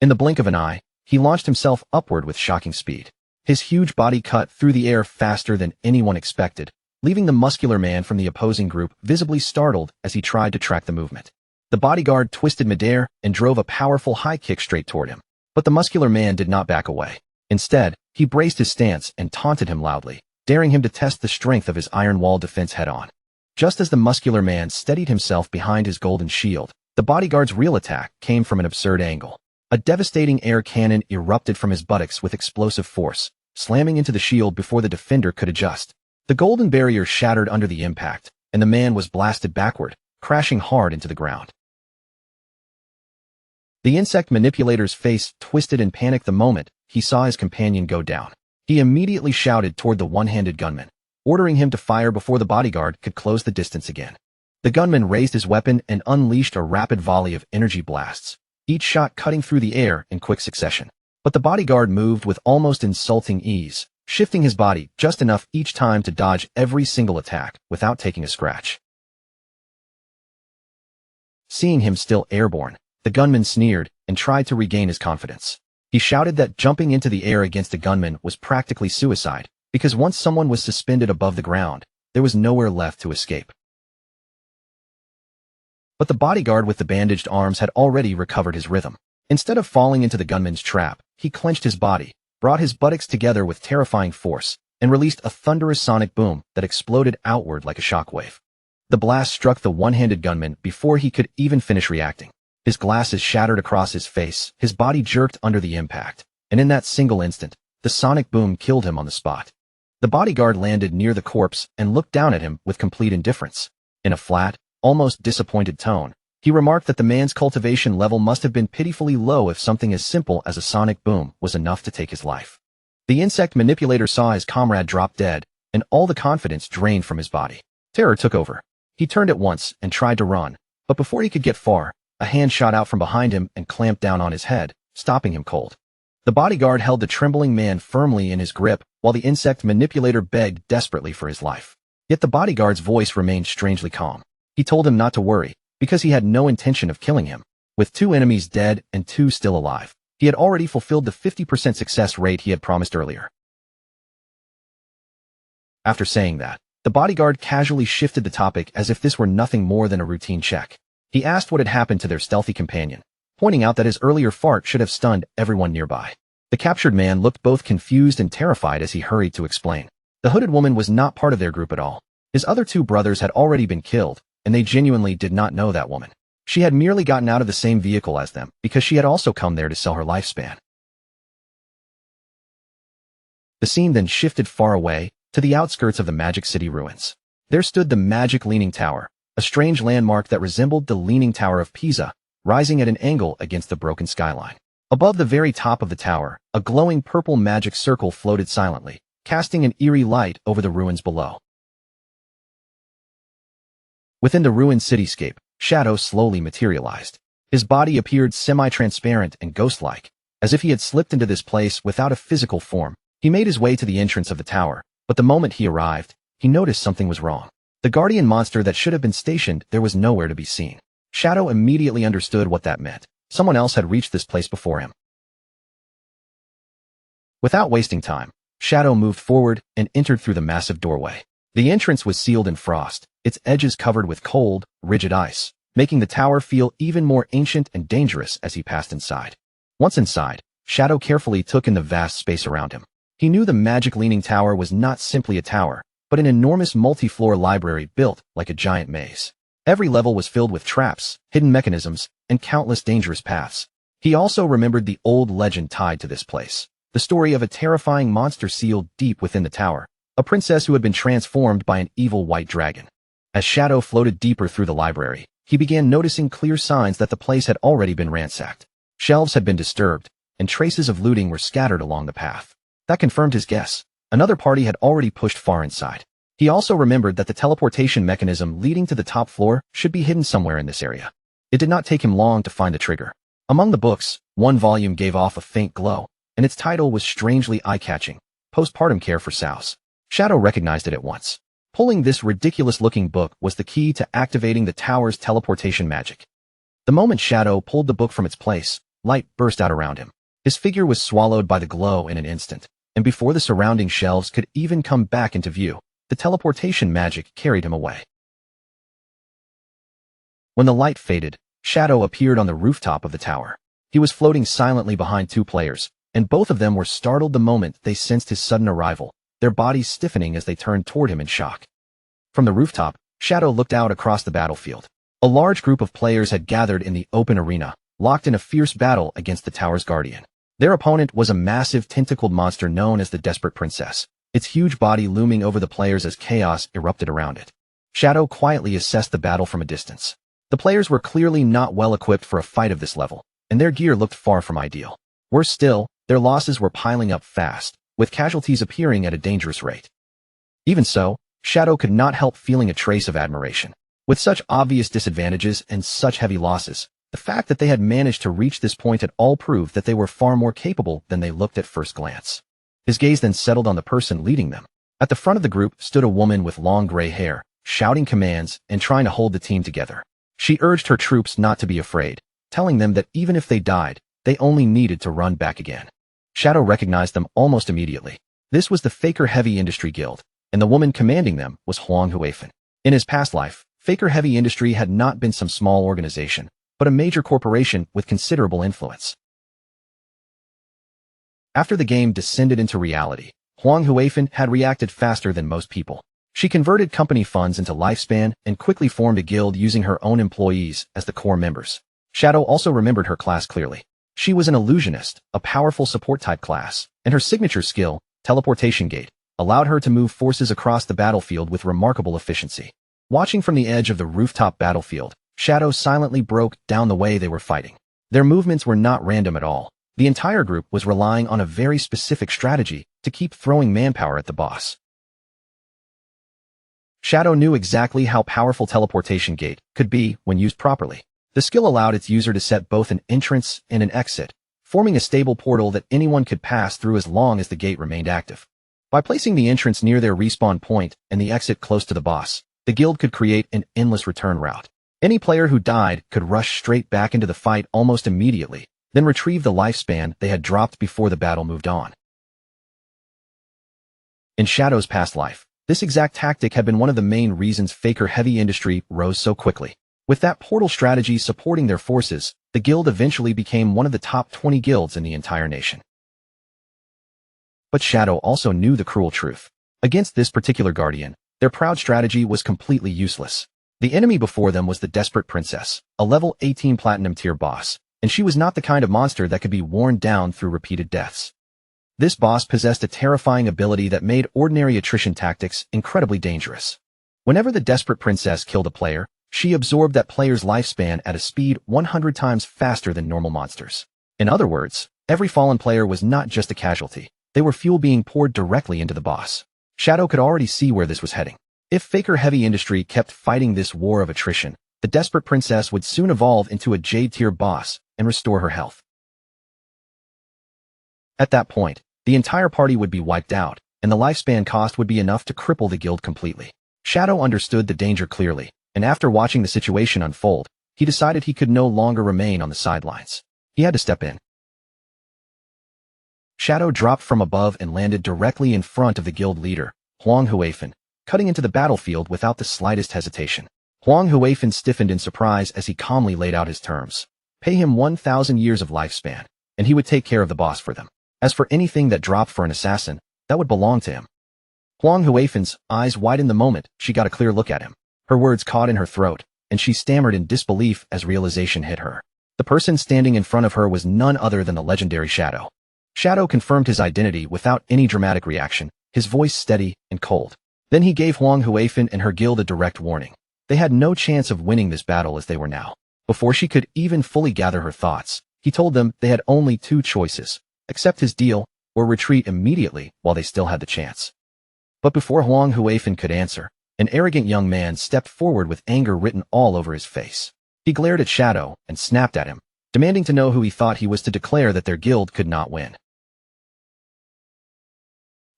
In the blink of an eye, he launched himself upward with shocking speed. His huge body cut through the air faster than anyone expected, leaving the muscular man from the opposing group visibly startled as he tried to track the movement. The bodyguard twisted midair and drove a powerful high kick straight toward him. But the muscular man did not back away. Instead, he braced his stance and taunted him loudly, daring him to test the strength of his iron wall defense head-on. Just as the muscular man steadied himself behind his golden shield, the bodyguard's real attack came from an absurd angle. A devastating air cannon erupted from his buttocks with explosive force, slamming into the shield before the defender could adjust. The golden barrier shattered under the impact, and the man was blasted backward, crashing hard into the ground. The insect manipulator's face twisted in panic the moment he saw his companion go down. He immediately shouted toward the one-handed gunman, ordering him to fire before the bodyguard could close the distance again. The gunman raised his weapon and unleashed a rapid volley of energy blasts, each shot cutting through the air in quick succession. But the bodyguard moved with almost insulting ease, shifting his body just enough each time to dodge every single attack without taking a scratch. Seeing him still airborne, the gunman sneered and tried to regain his confidence. He shouted that jumping into the air against a gunman was practically suicide, because once someone was suspended above the ground, there was nowhere left to escape. But the bodyguard with the bandaged arms had already recovered his rhythm. Instead of falling into the gunman's trap, he clenched his body, brought his buttocks together with terrifying force, and released a thunderous sonic boom that exploded outward like a shockwave. The blast struck the one-handed gunman before he could even finish reacting. His glasses shattered across his face, his body jerked under the impact, and in that single instant, the sonic boom killed him on the spot. The bodyguard landed near the corpse and looked down at him with complete indifference. In a flat, almost disappointed tone, he remarked that the man's cultivation level must have been pitifully low if something as simple as a sonic boom was enough to take his life. The insect manipulator saw his comrade drop dead, and all the confidence drained from his body. Terror took over. He turned at once and tried to run, but before he could get far, a hand shot out from behind him and clamped down on his head, stopping him cold. The bodyguard held the trembling man firmly in his grip, while the insect manipulator begged desperately for his life. Yet the bodyguard's voice remained strangely calm. He told him not to worry, because he had no intention of killing him. With 2 enemies dead and 2 still alive, he had already fulfilled the 50% success rate he had promised earlier. After saying that, the bodyguard casually shifted the topic as if this were nothing more than a routine check. He asked what had happened to their stealthy companion, pointing out that his earlier fart should have stunned everyone nearby. The captured man looked both confused and terrified as he hurried to explain. The hooded woman was not part of their group at all. His other 2 brothers had already been killed, and they genuinely did not know that woman. She had merely gotten out of the same vehicle as them because she had also come there to sell her lifespan. The scene then shifted far away, to the outskirts of the Magic City ruins. There stood the Magic Leaning Tower, a strange landmark that resembled the Leaning Tower of Pisa, rising at an angle against the broken skyline. Above the very top of the tower, a glowing purple magic circle floated silently, casting an eerie light over the ruins below. Within the ruined cityscape, Shadow slowly materialized. His body appeared semi-transparent and ghost-like, as if he had slipped into this place without a physical form. He made his way to the entrance of the tower, but the moment he arrived, he noticed something was wrong. The guardian monster that should have been stationed there was nowhere to be seen. Shadow immediately understood what that meant. Someone else had reached this place before him. Without wasting time, Shadow moved forward and entered through the massive doorway. The entrance was sealed in frost, its edges covered with cold, rigid ice, making the tower feel even more ancient and dangerous as he passed inside. Once inside, Shadow carefully took in the vast space around him. He knew the Magic Leaning Tower was not simply a tower, but an enormous multi-floor library built like a giant maze. Every level was filled with traps, hidden mechanisms, and countless dangerous paths. He also remembered the old legend tied to this place, the story of a terrifying monster sealed deep within the tower, a princess who had been transformed by an evil white dragon. As Shadow floated deeper through the library, he began noticing clear signs that the place had already been ransacked. Shelves had been disturbed, and traces of looting were scattered along the path. That confirmed his guess. Another party had already pushed far inside. He also remembered that the teleportation mechanism leading to the top floor should be hidden somewhere in this area. It did not take him long to find the trigger. Among the books, one volume gave off a faint glow, and its title was strangely eye-catching, Postpartum Care for Sows. Shadow recognized it at once. Pulling this ridiculous-looking book was the key to activating the tower's teleportation magic. The moment Shadow pulled the book from its place, light burst out around him. His figure was swallowed by the glow in an instant, and before the surrounding shelves could even come back into view, the teleportation magic carried him away. When the light faded, Shadow appeared on the rooftop of the tower. He was floating silently behind 2 players, and both of them were startled the moment they sensed his sudden arrival, their bodies stiffening as they turned toward him in shock. From the rooftop, Shadow looked out across the battlefield. A large group of players had gathered in the open arena, locked in a fierce battle against the tower's guardian. Their opponent was a massive tentacled monster known as the Desperate Princess, its huge body looming over the players as chaos erupted around it. Shadow quietly assessed the battle from a distance. The players were clearly not well equipped for a fight of this level, and their gear looked far from ideal. Worse still, their losses were piling up fast, with casualties appearing at a dangerous rate. Even so, Shadow could not help feeling a trace of admiration. With such obvious disadvantages and such heavy losses, the fact that they had managed to reach this point at all proved that they were far more capable than they looked at first glance. His gaze then settled on the person leading them. At the front of the group stood a woman with long gray hair, shouting commands and trying to hold the team together. She urged her troops not to be afraid, telling them that even if they died, they only needed to run back again. Shadow recognized them almost immediately. This was the Faker Heavy Industry Guild, and the woman commanding them was Huang Huifan. In his past life, Faker Heavy Industry had not been some small organization, but a major corporation with considerable influence. After the game descended into reality, Huang Huifan had reacted faster than most people. She converted company funds into lifespan and quickly formed a guild using her own employees as the core members. Shadow also remembered her class clearly. She was an illusionist, a powerful support-type class, and her signature skill, Teleportation Gate, allowed her to move forces across the battlefield with remarkable efficiency. Watching from the edge of the rooftop battlefield, Shadow silently broke down the way they were fighting. Their movements were not random at all. The entire group was relying on a very specific strategy to keep throwing manpower at the boss. Shadow knew exactly how powerful Teleportation Gate could be when used properly. The skill allowed its user to set both an entrance and an exit, forming a stable portal that anyone could pass through as long as the gate remained active. By placing the entrance near their respawn point and the exit close to the boss, the guild could create an endless return route. Any player who died could rush straight back into the fight almost immediately, then retrieve the lifespan they had dropped before the battle moved on. In Shadow's past life, this exact tactic had been one of the main reasons Faker Heavy Industry rose so quickly. With that portal strategy supporting their forces, the guild eventually became one of the top 20 guilds in the entire nation. But Shadow also knew the cruel truth. Against this particular guardian, their proud strategy was completely useless. The enemy before them was the Desperate Princess, a level 18 Platinum tier boss, and she was not the kind of monster that could be worn down through repeated deaths. This boss possessed a terrifying ability that made ordinary attrition tactics incredibly dangerous. Whenever the Desperate Princess killed a player, she absorbed that player's lifespan at a speed 100 times faster than normal monsters. In other words, every fallen player was not just a casualty. They were fuel being poured directly into the boss. Shadow could already see where this was heading. If Faker Heavy Industry kept fighting this war of attrition, the Desperate Princess would soon evolve into a Jade-tier boss and restore her health. At that point, the entire party would be wiped out, and the lifespan cost would be enough to cripple the guild completely. Shadow understood the danger clearly, and after watching the situation unfold, he decided he could no longer remain on the sidelines. He had to step in. Shadow dropped from above and landed directly in front of the guild leader, Huang Huifan, cutting into the battlefield without the slightest hesitation. Huang Huifan stiffened in surprise as he calmly laid out his terms. Pay him 1,000 years of lifespan, and he would take care of the boss for them. As for anything that dropped for an assassin, that would belong to him. Huang Huifan's eyes widened the moment she got a clear look at him. Her words caught in her throat, and she stammered in disbelief as realization hit her. The person standing in front of her was none other than the legendary Shadow. Shadow confirmed his identity without any dramatic reaction, his voice steady and cold. Then he gave Huang Huifan and her guild a direct warning. They had no chance of winning this battle as they were now. Before she could even fully gather her thoughts, he told them they had only two choices: accept his deal or retreat immediately while they still had the chance. But before Huang Huifan could answer, an arrogant young man stepped forward with anger written all over his face. He glared at Shadow and snapped at him, demanding to know who he thought he was to declare that their guild could not win.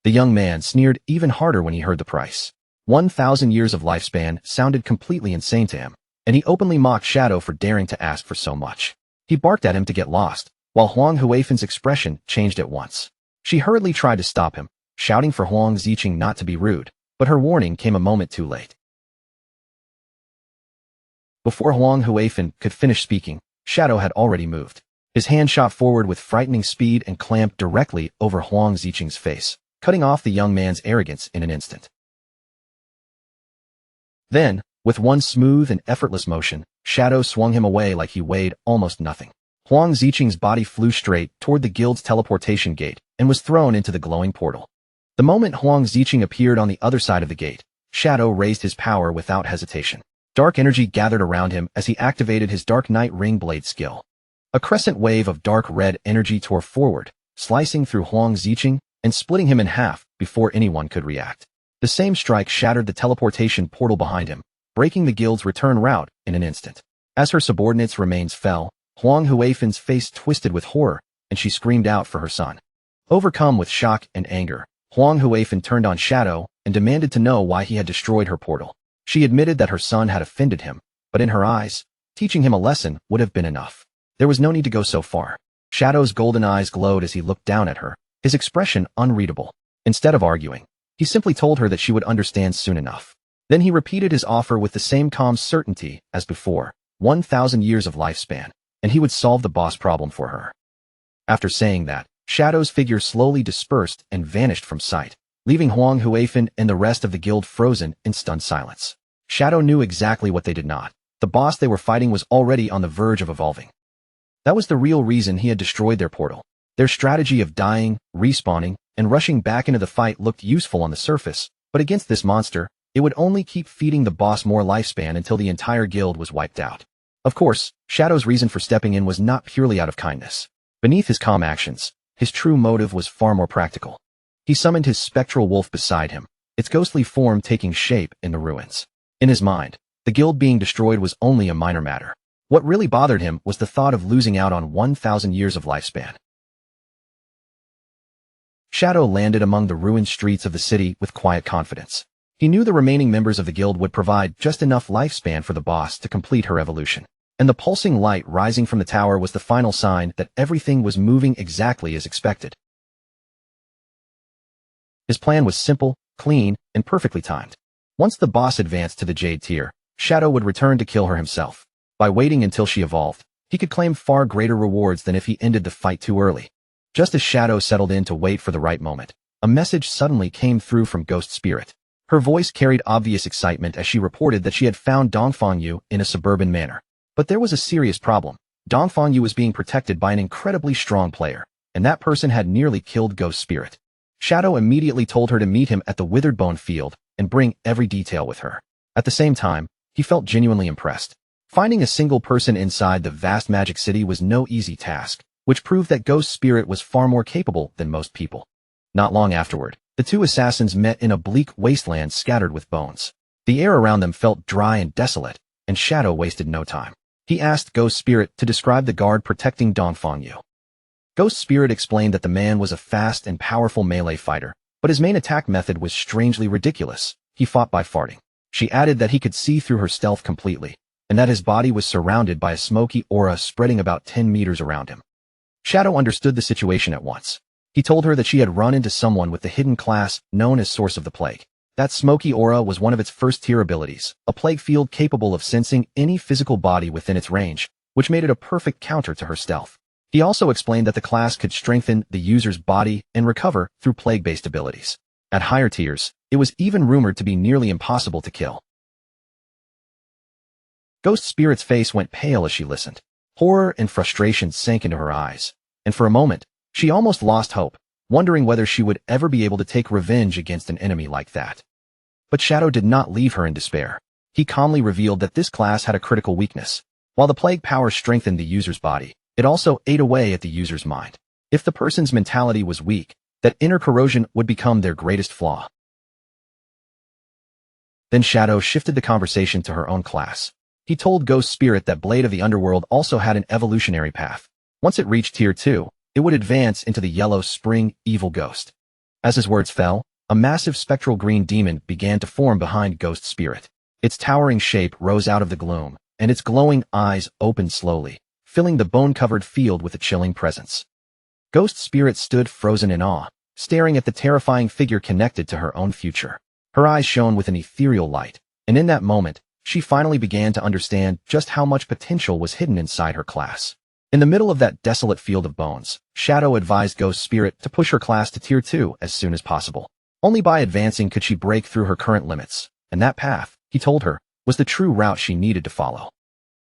The young man sneered even harder when he heard the price. 1,000 years of lifespan sounded completely insane to him, and he openly mocked Shadow for daring to ask for so much. He barked at him to get lost, while Huang Huifan's expression changed at once. She hurriedly tried to stop him, shouting for Huang Ziqing not to be rude, but her warning came a moment too late. Before Huang Huifan could finish speaking, Shadow had already moved. His hand shot forward with frightening speed and clamped directly over Huang Ziqing's face, cutting off the young man's arrogance in an instant. Then, with one smooth and effortless motion, Shadow swung him away like he weighed almost nothing. Huang Ziqing's body flew straight toward the guild's teleportation gate and was thrown into the glowing portal. The moment Huang Ziqing appeared on the other side of the gate, Shadow raised his power without hesitation. Dark energy gathered around him as he activated his Dark Knight Ring Blade skill. A crescent wave of dark red energy tore forward, slicing through Huang Ziqing and splitting him in half before anyone could react. The same strike shattered the teleportation portal behind him, breaking the guild's return route in an instant. As her subordinates' remains fell, Huang Huifan's face twisted with horror, and she screamed out for her son. Overcome with shock and anger, Huang Huifan turned on Shadow and demanded to know why he had destroyed her portal. She admitted that her son had offended him, but in her eyes, teaching him a lesson would have been enough. There was no need to go so far. Shadow's golden eyes glowed as he looked down at her, his expression unreadable. Instead of arguing, he simply told her that she would understand soon enough. Then he repeated his offer with the same calm certainty as before, 1,000 years of lifespan, and he would solve the boss problem for her. After saying that, Shadow's figure slowly dispersed and vanished from sight, leaving Huang Huifan and the rest of the guild frozen in stunned silence. Shadow knew exactly what they did not. The boss they were fighting was already on the verge of evolving. That was the real reason he had destroyed their portal. Their strategy of dying, respawning, and rushing back into the fight looked useful on the surface, but against this monster, it would only keep feeding the boss more lifespan until the entire guild was wiped out. Of course, Shadow's reason for stepping in was not purely out of kindness. Beneath his calm actions, his true motive was far more practical. He summoned his spectral wolf beside him, its ghostly form taking shape in the ruins. In his mind, the guild being destroyed was only a minor matter. What really bothered him was the thought of losing out on 1,000 years of lifespan. Shadow landed among the ruined streets of the city with quiet confidence. He knew the remaining members of the guild would provide just enough lifespan for the boss to complete her evolution. And the pulsing light rising from the tower was the final sign that everything was moving exactly as expected. His plan was simple, clean, and perfectly timed. Once the boss advanced to the Jade tier, Shadow would return to kill her himself. By waiting until she evolved, he could claim far greater rewards than if he ended the fight too early. Just as Shadow settled in to wait for the right moment, a message suddenly came through from Ghost Spirit. Her voice carried obvious excitement as she reported that she had found Dongfang Yu in a suburban manner. But there was a serious problem. Dongfang Yu was being protected by an incredibly strong player, and that person had nearly killed Ghost Spirit. Shadow immediately told her to meet him at the Withered Bone field and bring every detail with her. At the same time, he felt genuinely impressed. Finding a single person inside the vast magic city was no easy task, which proved that Ghost Spirit was far more capable than most people. Not long afterward, the two assassins met in a bleak wasteland scattered with bones. The air around them felt dry and desolate, and Shadow wasted no time. He asked Ghost Spirit to describe the guard protecting Dongfang Yu. Ghost Spirit explained that the man was a fast and powerful melee fighter, but his main attack method was strangely ridiculous. He fought by farting. She added that he could see through her stealth completely, and that his body was surrounded by a smoky aura spreading about 10 meters around him. Shadow understood the situation at once. He told her that she had run into someone with the hidden class known as Source of the Plague. That smoky aura was one of its first-tier abilities, a plague field capable of sensing any physical body within its range, which made it a perfect counter to her stealth. He also explained that the class could strengthen the user's body and recover through plague-based abilities. At higher tiers, it was even rumored to be nearly impossible to kill. Ghost Spirit's face went pale as she listened. Horror and frustration sank into her eyes, and for a moment, she almost lost hope, wondering whether she would ever be able to take revenge against an enemy like that. But Shadow did not leave her in despair. He calmly revealed that this class had a critical weakness. While the plague power strengthened the user's body, it also ate away at the user's mind. If the person's mentality was weak, that inner corrosion would become their greatest flaw. Then Shadow shifted the conversation to her own class. He told Ghost Spirit that Blade of the Underworld also had an evolutionary path. Once it reached Tier 2, it would advance into the Yellow Spring Evil Ghost. As his words fell, a massive spectral green demon began to form behind Ghost Spirit. Its towering shape rose out of the gloom, and its glowing eyes opened slowly, filling the bone-covered field with a chilling presence. Ghost Spirit stood frozen in awe, staring at the terrifying figure connected to her own future. Her eyes shone with an ethereal light, and in that moment, she finally began to understand just how much potential was hidden inside her class. In the middle of that desolate field of bones, Shadow advised Ghost Spirit to push her class to Tier 2 as soon as possible. Only by advancing could she break through her current limits, and that path, he told her, was the true route she needed to follow.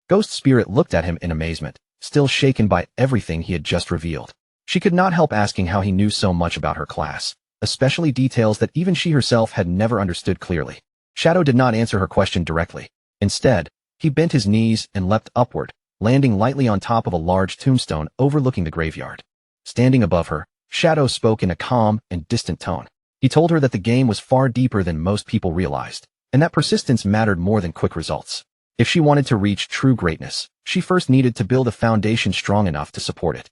Ghost Spirit looked at him in amazement, still shaken by everything he had just revealed. She could not help asking how he knew so much about her class, especially details that even she herself had never understood clearly. Shadow did not answer her question directly. Instead, he bent his knees and leapt upward, landing lightly on top of a large tombstone overlooking the graveyard. Standing above her, Shadow spoke in a calm and distant tone. He told her that the game was far deeper than most people realized, and that persistence mattered more than quick results. If she wanted to reach true greatness, she first needed to build a foundation strong enough to support it.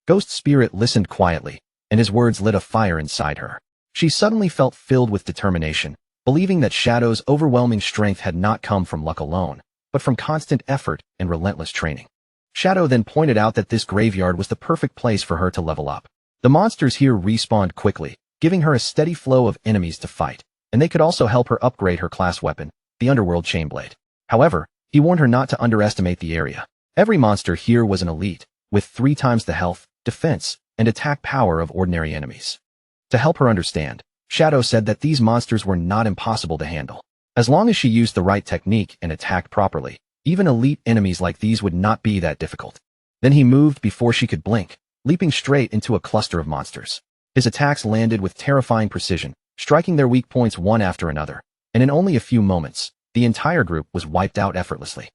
Ghost Spirit listened quietly, and his words lit a fire inside her. She suddenly felt filled with determination, believing that Shadow's overwhelming strength had not come from luck alone, but from constant effort and relentless training. Shadow then pointed out that this graveyard was the perfect place for her to level up. The monsters here respawned quickly, giving her a steady flow of enemies to fight, and they could also help her upgrade her class weapon, the Underworld Chainblade. However, he warned her not to underestimate the area. Every monster here was an elite, with 3 times the health, defense, and attack power of ordinary enemies. To help her understand, Shadow said that these monsters were not impossible to handle. As long as she used the right technique and attacked properly, even elite enemies like these would not be that difficult. Then he moved before she could blink, leaping straight into a cluster of monsters. His attacks landed with terrifying precision, striking their weak points one after another, and in only a few moments, the entire group was wiped out effortlessly.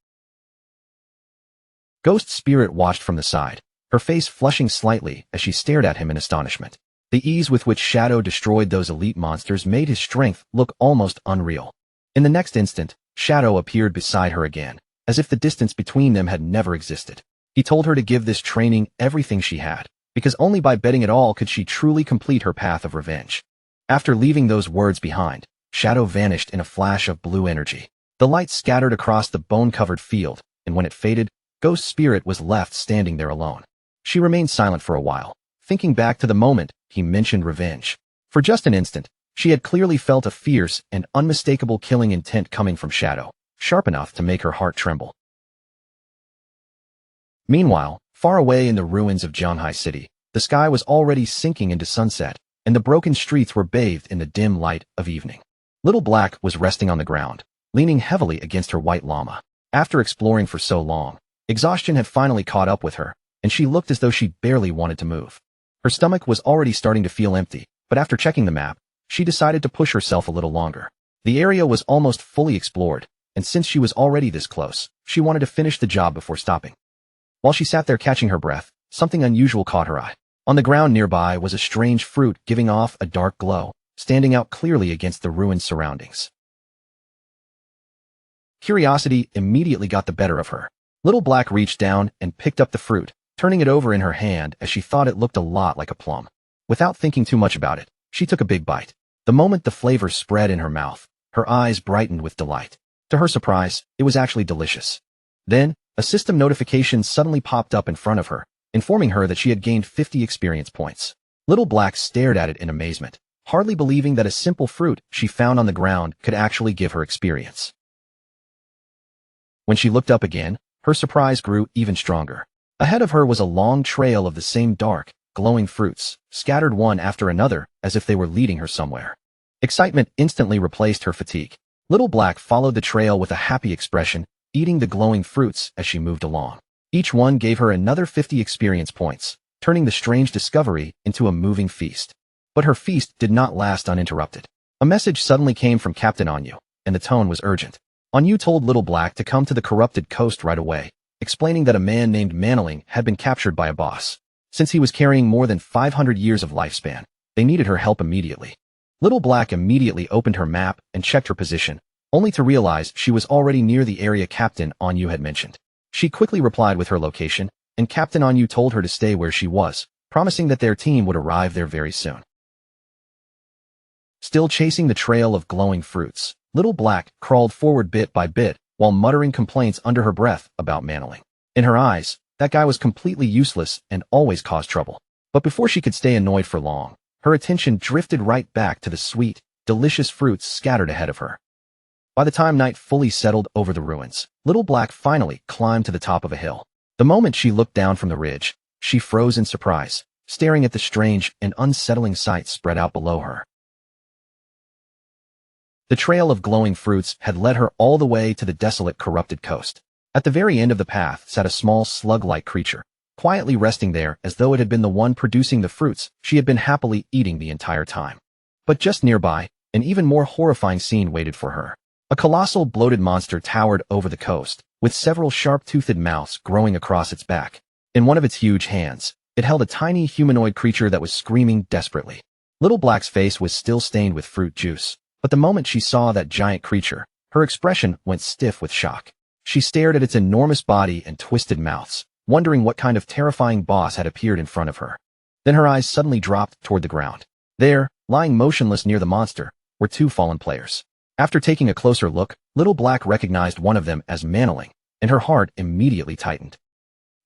Ghost Spirit watched from the side, her face flushing slightly as she stared at him in astonishment. The ease with which Shadow destroyed those elite monsters made his strength look almost unreal. In the next instant, Shadow appeared beside her again, as if the distance between them had never existed. He told her to give this training everything she had, because only by betting it all could she truly complete her path of revenge. After leaving those words behind, Shadow vanished in a flash of blue energy. The light scattered across the bone-covered field, and when it faded, Ghost Spirit was left standing there alone. She remained silent for a while, thinking back to the moment he mentioned revenge. For just an instant, she had clearly felt a fierce and unmistakable killing intent coming from Shadow, sharp enough to make her heart tremble. Meanwhile, far away in the ruins of Zhanghai City, the sky was already sinking into sunset, and the broken streets were bathed in the dim light of evening. Little Black was resting on the ground, leaning heavily against her white llama. After exploring for so long, exhaustion had finally caught up with her, and she looked as though she barely wanted to move. Her stomach was already starting to feel empty, but after checking the map, she decided to push herself a little longer. The area was almost fully explored, and since she was already this close, she wanted to finish the job before stopping. While she sat there catching her breath, something unusual caught her eye. On the ground nearby was a strange fruit giving off a dark glow, standing out clearly against the ruined surroundings. Curiosity immediately got the better of her. Little Black reached down and picked up the fruit, turning it over in her hand as she thought it looked a lot like a plum. Without thinking too much about it, she took a big bite. The moment the flavor spread in her mouth, her eyes brightened with delight. To her surprise, it was actually delicious. Then, a system notification suddenly popped up in front of her, informing her that she had gained 50 experience points. Little Black stared at it in amazement, hardly believing that a simple fruit she found on the ground could actually give her experience. When she looked up again, her surprise grew even stronger. Ahead of her was a long trail of the same dark, glowing fruits, scattered one after another as if they were leading her somewhere. Excitement instantly replaced her fatigue. Little Black followed the trail with a happy expression, eating the glowing fruits as she moved along. Each one gave her another 50 experience points, turning the strange discovery into a moving feast. But her feast did not last uninterrupted. A message suddenly came from Captain Anyu, and the tone was urgent. Anyu told Little Black to come to the corrupted coast right away, explaining that a man named Manling had been captured by a boss. Since he was carrying more than 500 years of lifespan, they needed her help immediately. Little Black immediately opened her map and checked her position, only to realize she was already near the area Captain Anyu had mentioned. She quickly replied with her location, and Captain Anyu told her to stay where she was, promising that their team would arrive there very soon. Still chasing the trail of glowing fruits, Little Black crawled forward bit by bit while muttering complaints under her breath about Manling. In her eyes, that guy was completely useless and always caused trouble. But before she could stay annoyed for long, her attention drifted right back to the sweet, delicious fruits scattered ahead of her. By the time night fully settled over the ruins, Little Black finally climbed to the top of a hill. The moment she looked down from the ridge, she froze in surprise, staring at the strange and unsettling sights spread out below her. The trail of glowing fruits had led her all the way to the desolate, corrupted coast. At the very end of the path sat a small slug-like creature, quietly resting there as though it had been the one producing the fruits she had been happily eating the entire time. But just nearby, an even more horrifying scene waited for her. A colossal, bloated monster towered over the coast, with several sharp-toothed mouths growing across its back. In one of its huge hands, it held a tiny humanoid creature that was screaming desperately. Little Black's face was still stained with fruit juice, but the moment she saw that giant creature, her expression went stiff with shock. She stared at its enormous body and twisted mouths, wondering what kind of terrifying boss had appeared in front of her. Then her eyes suddenly dropped toward the ground. There, lying motionless near the monster, were two fallen players. After taking a closer look, Little Black recognized one of them as Manhwa, and her heart immediately tightened.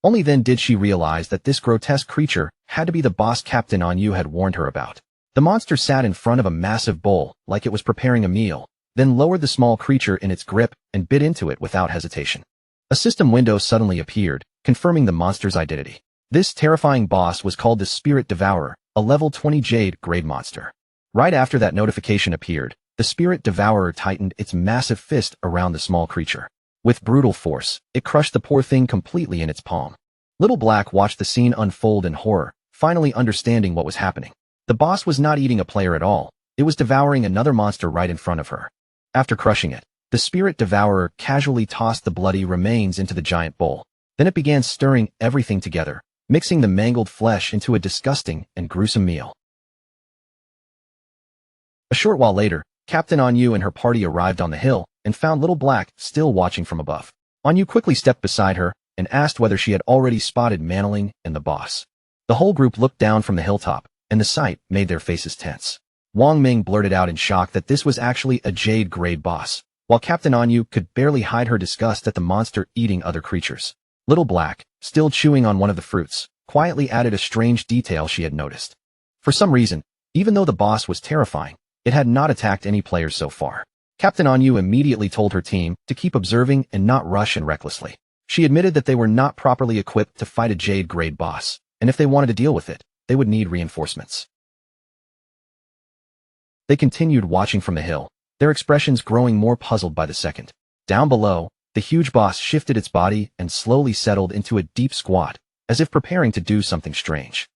Only then did she realize that this grotesque creature had to be the boss Captain Anyu had warned her about. The monster sat in front of a massive bowl, like it was preparing a meal, then lowered the small creature in its grip and bit into it without hesitation. A system window suddenly appeared, confirming the monster's identity. This terrifying boss was called the Spirit Devourer, a level 20 Jade grade monster. Right after that notification appeared, the Spirit Devourer tightened its massive fist around the small creature. With brutal force, it crushed the poor thing completely in its palm. Little Black watched the scene unfold in horror, finally understanding what was happening. The boss was not eating a player at all, it was devouring another monster right in front of her. After crushing it, the Spirit Devourer casually tossed the bloody remains into the giant bowl. Then it began stirring everything together, mixing the mangled flesh into a disgusting and gruesome meal. A short while later, Captain Anyu and her party arrived on the hill and found Little Black still watching from above. Anyu quickly stepped beside her and asked whether she had already spotted Manling and the boss. The whole group looked down from the hilltop, and the sight made their faces tense. Wang Ming blurted out in shock that this was actually a Jade grade boss, while Captain Anyu could barely hide her disgust at the monster eating other creatures. Little Black, still chewing on one of the fruits, quietly added a strange detail she had noticed. For some reason, even though the boss was terrifying, it had not attacked any players so far. Captain Anyu immediately told her team to keep observing and not rush in recklessly. She admitted that they were not properly equipped to fight a Jade grade boss, and if they wanted to deal with it, they would need reinforcements. They continued watching from the hill, their expressions growing more puzzled by the second. Down below, the huge boss shifted its body and slowly settled into a deep squat, as if preparing to do something strange.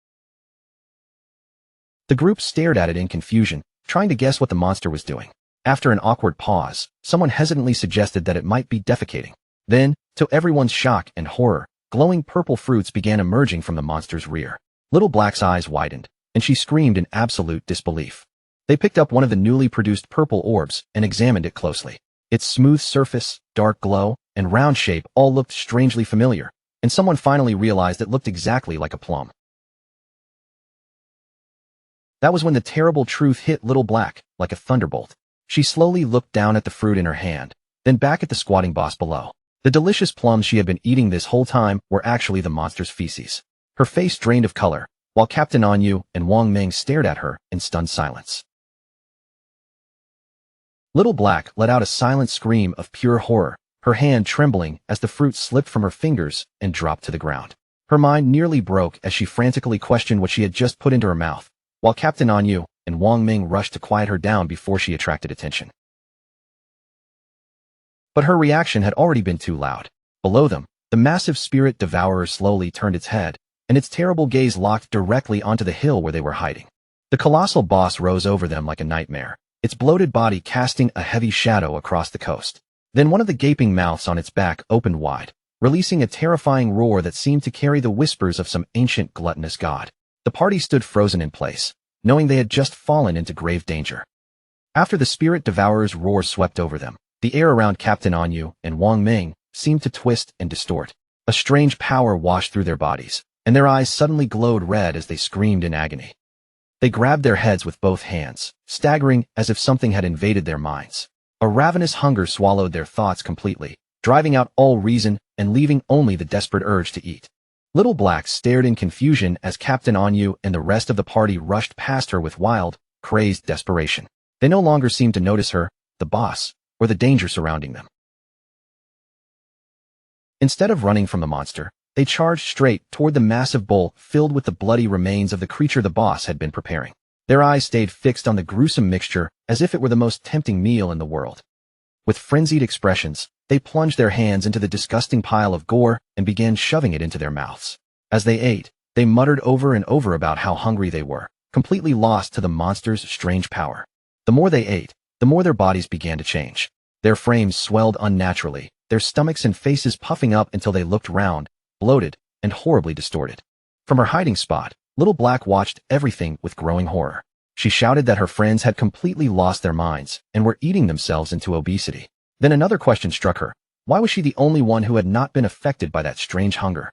The group stared at it in confusion, trying to guess what the monster was doing. After an awkward pause, someone hesitantly suggested that it might be defecating. Then, to everyone's shock and horror, glowing purple fruits began emerging from the monster's rear. Little Black's eyes widened, and she screamed in absolute disbelief. They picked up one of the newly produced purple orbs and examined it closely. Its smooth surface, dark glow, and round shape all looked strangely familiar, and someone finally realized it looked exactly like a plum. That was when the terrible truth hit Little Black, like a thunderbolt. She slowly looked down at the fruit in her hand, then back at the squatting boss below. The delicious plums she had been eating this whole time were actually the monster's feces. Her face drained of color, while Captain Anyu and Wang Ming stared at her in stunned silence. Little Black let out a silent scream of pure horror, her hand trembling as the fruit slipped from her fingers and dropped to the ground. Her mind nearly broke as she frantically questioned what she had just put into her mouth, while Captain Anyu and Wang Ming rushed to quiet her down before she attracted attention. But her reaction had already been too loud. Below them, the massive Spirit Devourer slowly turned its head, and its terrible gaze locked directly onto the hill where they were hiding. The colossal boss rose over them like a nightmare, its bloated body casting a heavy shadow across the coast. Then one of the gaping mouths on its back opened wide, releasing a terrifying roar that seemed to carry the whispers of some ancient gluttonous god. The party stood frozen in place, knowing they had just fallen into grave danger. After the Spirit Devourer's roar swept over them, the air around Captain Anyu and Wang Ming seemed to twist and distort. A strange power washed through their bodies, and their eyes suddenly glowed red as they screamed in agony. They grabbed their heads with both hands, staggering as if something had invaded their minds. A ravenous hunger swallowed their thoughts completely, driving out all reason and leaving only the desperate urge to eat. Little Black stared in confusion as Captain Anyu and the rest of the party rushed past her with wild, crazed desperation. They no longer seemed to notice her, the boss, or the danger surrounding them. Instead of running from the monster, they charged straight toward the massive bowl filled with the bloody remains of the creature the boss had been preparing. Their eyes stayed fixed on the gruesome mixture as if it were the most tempting meal in the world. With frenzied expressions, they plunged their hands into the disgusting pile of gore and began shoving it into their mouths. As they ate, they muttered over and over about how hungry they were, completely lost to the monster's strange power. The more they ate, the more their bodies began to change. Their frames swelled unnaturally, their stomachs and faces puffing up until they looked round, bloated, and horribly distorted. From her hiding spot, Little Black watched everything with growing horror. She shouted that her friends had completely lost their minds and were eating themselves into obesity. Then another question struck her. Why was she the only one who had not been affected by that strange hunger?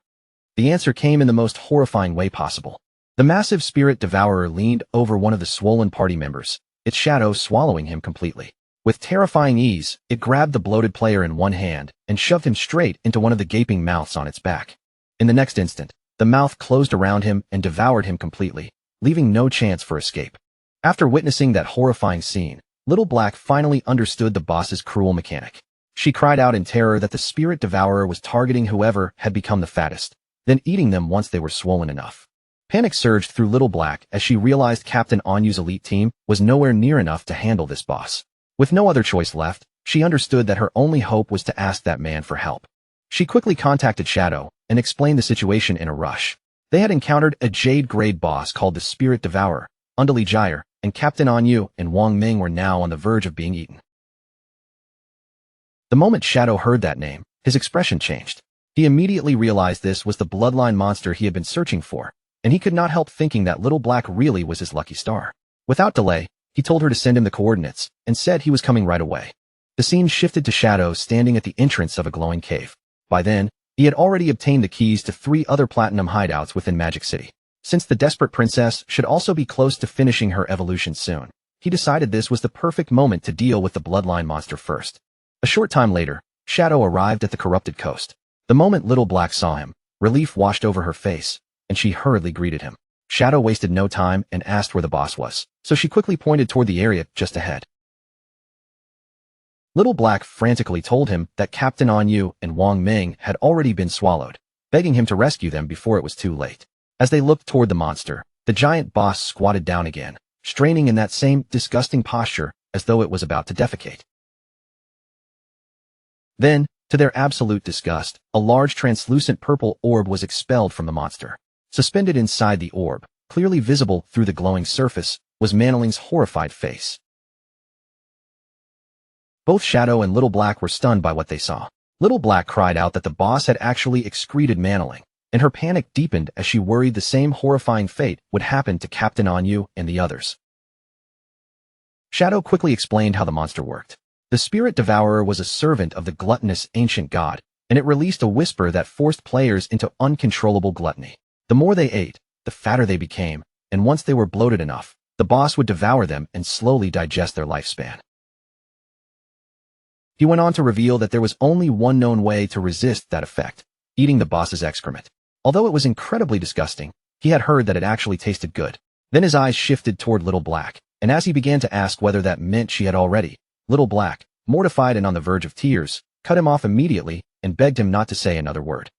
The answer came in the most horrifying way possible. The massive spirit devourer leaned over one of the swollen party members, its shadow swallowing him completely. With terrifying ease, it grabbed the bloated player in one hand and shoved him straight into one of the gaping mouths on its back. In the next instant, the mouth closed around him and devoured him completely, leaving no chance for escape. After witnessing that horrifying scene, Little Black finally understood the boss's cruel mechanic. She cried out in terror that the spirit devourer was targeting whoever had become the fattest, then eating them once they were swollen enough. Panic surged through Little Black as she realized Captain Anyu's elite team was nowhere near enough to handle this boss. With no other choice left, she understood that her only hope was to ask that man for help. She quickly contacted Shadow and explained the situation in a rush. They had encountered a Jade-grade boss called the Spirit Devourer, Undali Gyre, and Captain Anyu and Wang Ming were now on the verge of being eaten. The moment Shadow heard that name, his expression changed. He immediately realized this was the bloodline monster he had been searching for, and he could not help thinking that Little Black really was his lucky star. Without delay, he told her to send him the coordinates and said he was coming right away. The scene shifted to Shadow standing at the entrance of a glowing cave. By then, he had already obtained the keys to 3 other platinum hideouts within Magic City. Since the desperate princess should also be close to finishing her evolution soon, he decided this was the perfect moment to deal with the bloodline monster first. A short time later, Shadow arrived at the corrupted coast. The moment Little Black saw him, relief washed over her face, and she hurriedly greeted him. Shadow wasted no time and asked where the boss was, so she quickly pointed toward the area just ahead. Little Black frantically told him that Captain Anyu and Wang Ming had already been swallowed, begging him to rescue them before it was too late. As they looked toward the monster, the giant boss squatted down again, straining in that same disgusting posture as though it was about to defecate. Then, to their absolute disgust, a large translucent purple orb was expelled from the monster. Suspended inside the orb, clearly visible through the glowing surface, was Manoling's horrified face. Both Shadow and Little Black were stunned by what they saw. Little Black cried out that the boss had actually excreted Manoling, and her panic deepened as she worried the same horrifying fate would happen to Captain Anyu and the others. Shadow quickly explained how the monster worked. The Spirit Devourer was a servant of the gluttonous ancient god, and it released a whisper that forced players into uncontrollable gluttony. The more they ate, the fatter they became, and once they were bloated enough, the boss would devour them and slowly digest their lifespan. He went on to reveal that there was only one known way to resist that effect, eating the boss's excrement. Although it was incredibly disgusting, he had heard that it actually tasted good. Then his eyes shifted toward Little Black, and as he began to ask whether that meant she had already, Little Black, mortified and on the verge of tears, cut him off immediately and begged him not to say another word.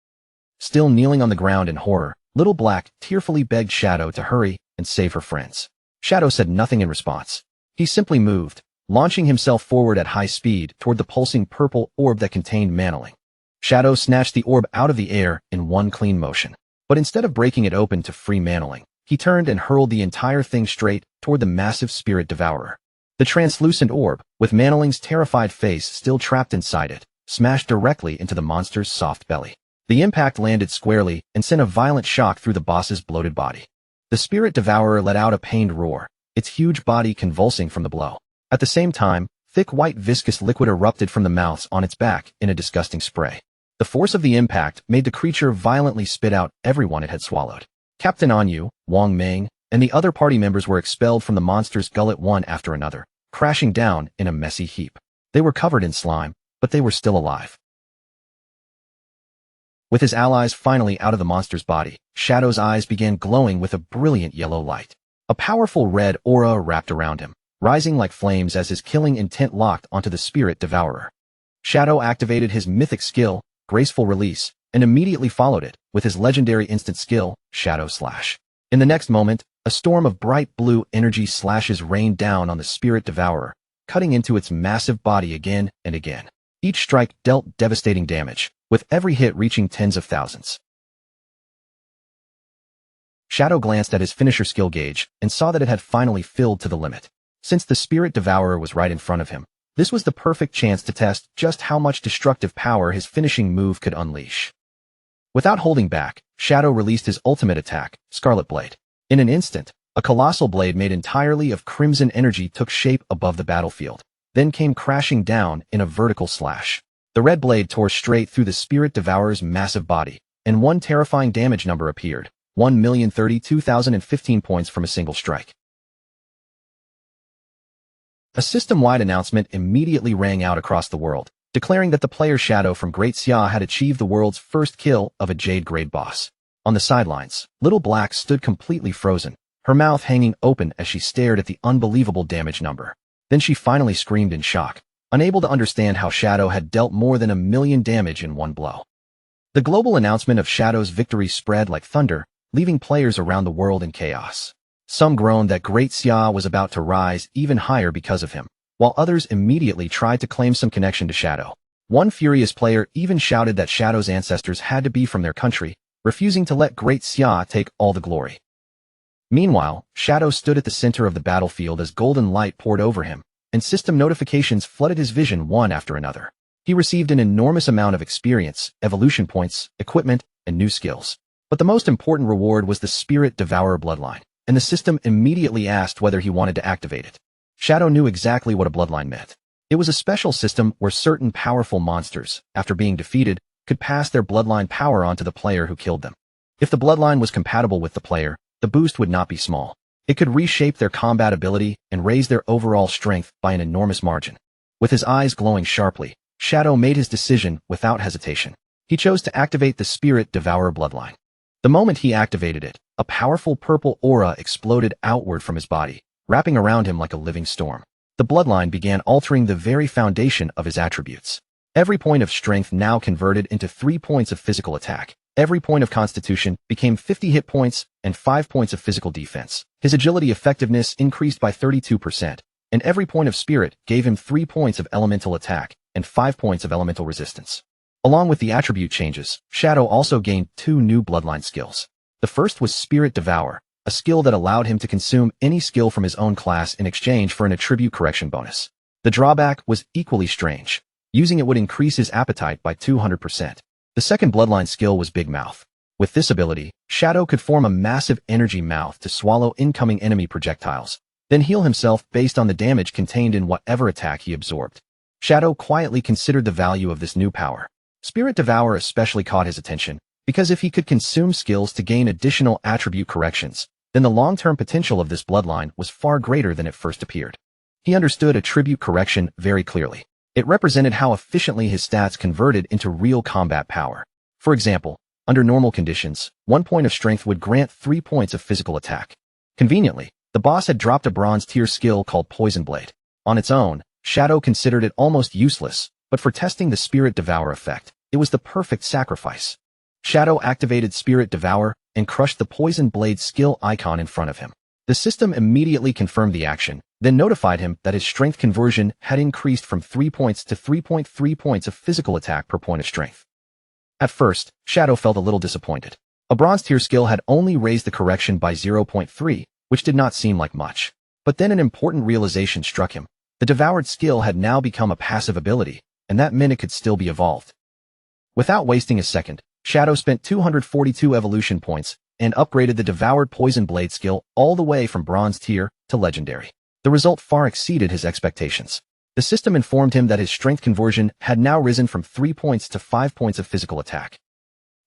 Still kneeling on the ground in horror, Little Black tearfully begged Shadow to hurry and save her friends. Shadow said nothing in response. He simply moved, launching himself forward at high speed toward the pulsing purple orb that contained Manoling. Shadow snatched the orb out of the air in one clean motion. But instead of breaking it open to free Manoling, he turned and hurled the entire thing straight toward the massive Spirit Devourer. The translucent orb, with Manoling's terrified face still trapped inside it, smashed directly into the monster's soft belly. The impact landed squarely and sent a violent shock through the boss's bloated body. The Spirit Devourer let out a pained roar, its huge body convulsing from the blow. At the same time, thick white viscous liquid erupted from the mouths on its back in a disgusting spray. The force of the impact made the creature violently spit out everyone it had swallowed. Captain Anyu, Wang Ming, and the other party members were expelled from the monster's gullet one after another, crashing down in a messy heap. They were covered in slime, but they were still alive. With his allies finally out of the monster's body, Shadow's eyes began glowing with a brilliant yellow light. A powerful red aura wrapped around him, rising like flames as his killing intent locked onto the Spirit Devourer. Shadow activated his mythic skill, Graceful Release, and immediately followed it with his legendary instant skill, Shadow Slash. In the next moment, a storm of bright blue energy slashes rained down on the Spirit Devourer, cutting into its massive body again and again. Each strike dealt devastating damage, with every hit reaching tens of thousands. Shadow glanced at his finisher skill gauge and saw that it had finally filled to the limit. Since the Spirit Devourer was right in front of him, this was the perfect chance to test just how much destructive power his finishing move could unleash. Without holding back, Shadow released his ultimate attack, Scarlet Blade. In an instant, a colossal blade made entirely of crimson energy took shape above the battlefield, then came crashing down in a vertical slash. The red blade tore straight through the Spirit Devourer's massive body, and one terrifying damage number appeared, 1,032,015 points from a single strike. A system-wide announcement immediately rang out across the world, declaring that the player Shadow from Great Xia had achieved the world's first kill of a Jade-grade boss. On the sidelines, Little Black stood completely frozen, her mouth hanging open as she stared at the unbelievable damage number. Then she finally screamed in shock, unable to understand how Shadow had dealt more than 1,000,000 damage in one blow. The global announcement of Shadow's victory spread like thunder, leaving players around the world in chaos. Some groaned that Great Xia was about to rise even higher because of him, while others immediately tried to claim some connection to Shadow. One furious player even shouted that Shadow's ancestors had to be from their country, refusing to let Great Xia take all the glory. Meanwhile, Shadow stood at the center of the battlefield as golden light poured over him, and system notifications flooded his vision one after another. He received an enormous amount of experience, evolution points, equipment, and new skills. But the most important reward was the Spirit Devourer bloodline, and the system immediately asked whether he wanted to activate it. Shadow knew exactly what a bloodline meant. It was a special system where certain powerful monsters, after being defeated, could pass their bloodline power on to the player who killed them. If the bloodline was compatible with the player, the boost would not be small. It could reshape their combat ability and raise their overall strength by an enormous margin. With his eyes glowing sharply, Shadow made his decision without hesitation. He chose to activate the Spirit Devourer bloodline. The moment he activated it, a powerful purple aura exploded outward from his body, wrapping around him like a living storm. The bloodline began altering the very foundation of his attributes. Every point of strength now converted into 3 points of physical attack. Every point of constitution became 50 hit points and 5 points of physical defense. His agility effectiveness increased by 32%, and every point of spirit gave him 3 points of elemental attack and 5 points of elemental resistance. Along with the attribute changes, Shadow also gained 2 new bloodline skills. The first was Spirit Devour, a skill that allowed him to consume any skill from his own class in exchange for an attribute correction bonus. The drawback was equally strange. Using it would increase his appetite by 200%. The second bloodline skill was Big Mouth. With this ability, Shadow could form a massive energy mouth to swallow incoming enemy projectiles, then heal himself based on the damage contained in whatever attack he absorbed. Shadow quietly considered the value of this new power. Spirit Devour especially caught his attention, because if he could consume skills to gain additional attribute corrections, then the long-term potential of this bloodline was far greater than it first appeared. He understood attribute correction very clearly. It represented how efficiently his stats converted into real combat power. For example, under normal conditions, 1 point of strength would grant 3 points of physical attack. Conveniently, the boss had dropped a bronze tier skill called Poison Blade. On its own, Shadow considered it almost useless, but for testing the Spirit Devour effect, it was the perfect sacrifice. Shadow activated Spirit Devour and crushed the Poison Blade skill icon in front of him. The system immediately confirmed the action, then notified him that his strength conversion had increased from 3 points to 3.3 points of physical attack per point of strength. At first, Shadow felt a little disappointed. A bronze tier skill had only raised the correction by 0.3, which did not seem like much. But then an important realization struck him. The devoured skill had now become a passive ability, and that meant it could still be evolved. Without wasting a second, Shadow spent 242 evolution points and upgraded the devoured Poison Blade skill all the way from bronze tier to legendary. The result far exceeded his expectations. The system informed him that his strength conversion had now risen from 3 points to 5 points of physical attack.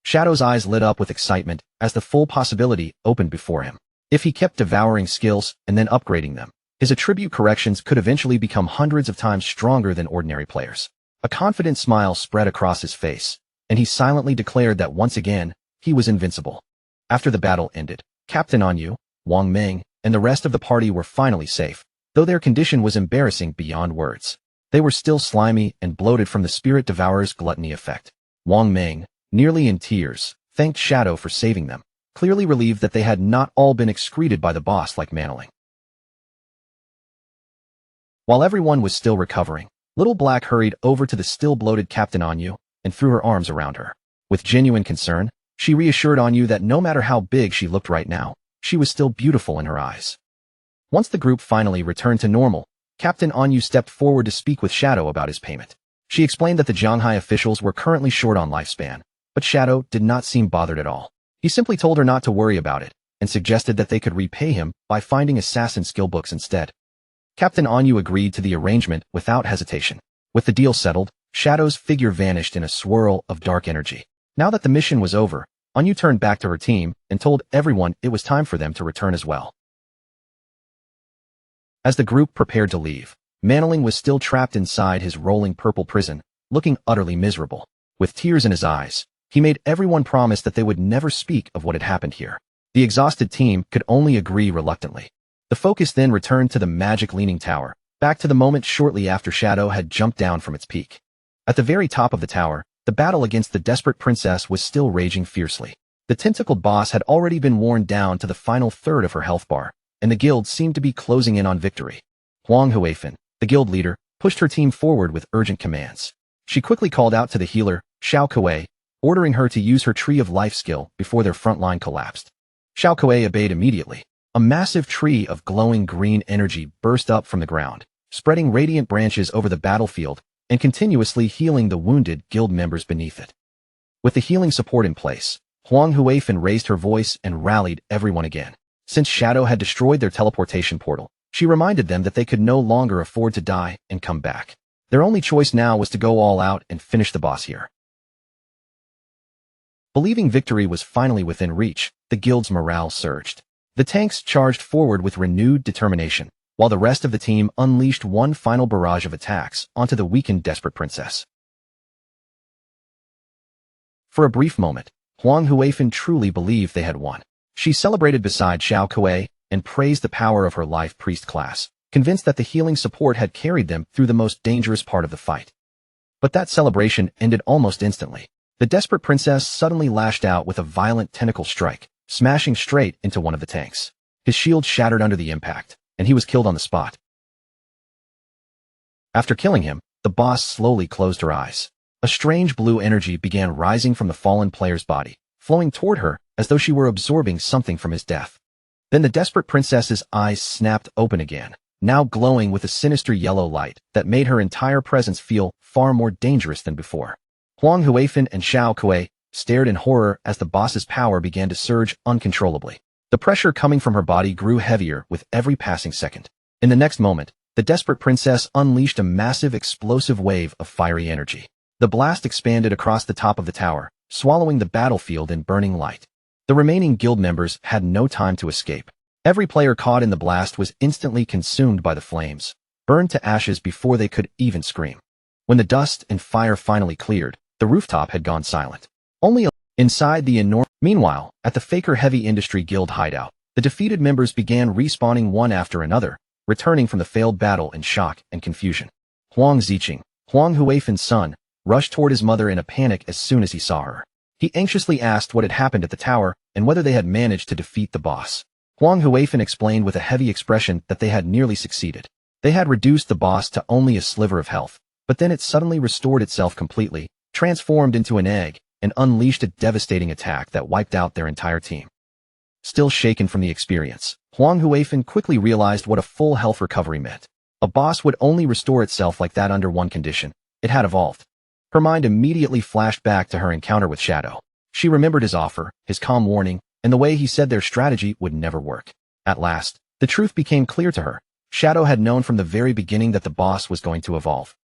Shadow's eyes lit up with excitement as the full possibility opened before him. If he kept devouring skills and then upgrading them, his attribute corrections could eventually become hundreds of times stronger than ordinary players. A confident smile spread across his face, and he silently declared that once again, he was invincible. After the battle ended, Captain Anyu, Wang Meng, and the rest of the party were finally safe, though their condition was embarrassing beyond words. They were still slimy and bloated from the Spirit Devourer's gluttony effect. Wang Meng, nearly in tears, thanked Shadow for saving them, clearly relieved that they had not all been excreted by the boss like Manling. While everyone was still recovering, Little Black hurried over to the still bloated Captain Anyu and threw her arms around her. With genuine concern, she reassured Anyu that no matter how big she looked right now, she was still beautiful in her eyes. Once the group finally returned to normal, Captain Anyu stepped forward to speak with Shadow about his payment. She explained that the Zhanghai officials were currently short on lifespan, but Shadow did not seem bothered at all. He simply told her not to worry about it, and suggested that they could repay him by finding assassin skill books instead. Captain Anyu agreed to the arrangement without hesitation. With the deal settled, Shadow's figure vanished in a swirl of dark energy. Now that the mission was over, Anu turned back to her team and told everyone it was time for them to return as well. As the group prepared to leave, Manling was still trapped inside his rolling purple prison, looking utterly miserable. With tears in his eyes, he made everyone promise that they would never speak of what had happened here. The exhausted team could only agree reluctantly. The focus then returned to the magic leaning tower, back to the moment shortly after Shadow had jumped down from its peak. At the very top of the tower, the battle against the desperate princess was still raging fiercely. The tentacled boss had already been worn down to the final third of her health bar, and the guild seemed to be closing in on victory. Huang Huifan, the guild leader, pushed her team forward with urgent commands. She quickly called out to the healer, Xiao Kuei, ordering her to use her Tree of Life skill before their front line collapsed. Xiao Kuei obeyed immediately. A massive tree of glowing green energy burst up from the ground, spreading radiant branches over the battlefield and continuously healing the wounded guild members beneath it. With the healing support in place, Huang Huifan raised her voice and rallied everyone again. Since Shadow had destroyed their teleportation portal, she reminded them that they could no longer afford to die and come back. Their only choice now was to go all out and finish the boss here. Believing victory was finally within reach, the guild's morale surged. The tanks charged forward with renewed determination, while the rest of the team unleashed one final barrage of attacks onto the weakened desperate princess. For a brief moment, Huang Huifan truly believed they had won. She celebrated beside Xiao Kuei and praised the power of her life priest class, convinced that the healing support had carried them through the most dangerous part of the fight. But that celebration ended almost instantly. The desperate princess suddenly lashed out with a violent tentacle strike, smashing straight into one of the tanks. His shield shattered under the impact, and he was killed on the spot. After killing him, the boss slowly closed her eyes. A strange blue energy began rising from the fallen player's body, flowing toward her as though she were absorbing something from his death. Then the desperate princess's eyes snapped open again, now glowing with a sinister yellow light that made her entire presence feel far more dangerous than before. Huang Huifan and Xiao Kuei stared in horror as the boss's power began to surge uncontrollably. The pressure coming from her body grew heavier with every passing second. In the next moment, the desperate princess unleashed a massive explosive wave of fiery energy. The blast expanded across the top of the tower, swallowing the battlefield in burning light. The remaining guild members had no time to escape. Every player caught in the blast was instantly consumed by the flames, burned to ashes before they could even scream. When the dust and fire finally cleared, the rooftop had gone silent. Only inside the enormous... Meanwhile, at the Faker Heavy Industry Guild hideout, the defeated members began respawning one after another, returning from the failed battle in shock and confusion. Huang Ziqing, Huang Huifan's son, rushed toward his mother in a panic as soon as he saw her. He anxiously asked what had happened at the tower and whether they had managed to defeat the boss. Huang Huifan explained with a heavy expression that they had nearly succeeded. They had reduced the boss to only a sliver of health, but then it suddenly restored itself completely, transformed into an egg, and unleashed a devastating attack that wiped out their entire team. Still shaken from the experience, Huang Huifan quickly realized what a full health recovery meant. A boss would only restore itself like that under one condition: it had evolved. Her mind immediately flashed back to her encounter with Shadow. She remembered his offer, his calm warning, and the way he said their strategy would never work. At last, the truth became clear to her. Shadow had known from the very beginning that the boss was going to evolve.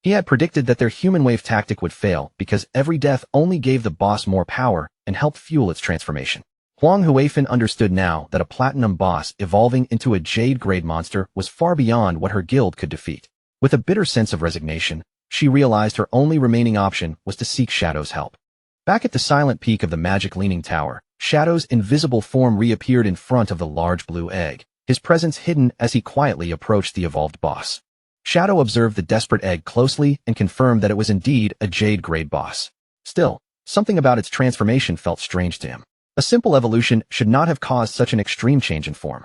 He had predicted that their human wave tactic would fail because every death only gave the boss more power and helped fuel its transformation. Huang Huifan understood now that a platinum boss evolving into a jade-grade monster was far beyond what her guild could defeat. With a bitter sense of resignation, she realized her only remaining option was to seek Shadow's help. Back at the silent peak of the magic leaning tower, Shadow's invisible form reappeared in front of the large blue egg, his presence hidden as he quietly approached the evolved boss. Shadow observed the desperate egg closely and confirmed that it was indeed a jade-grade boss. Still, something about its transformation felt strange to him. A simple evolution should not have caused such an extreme change in form.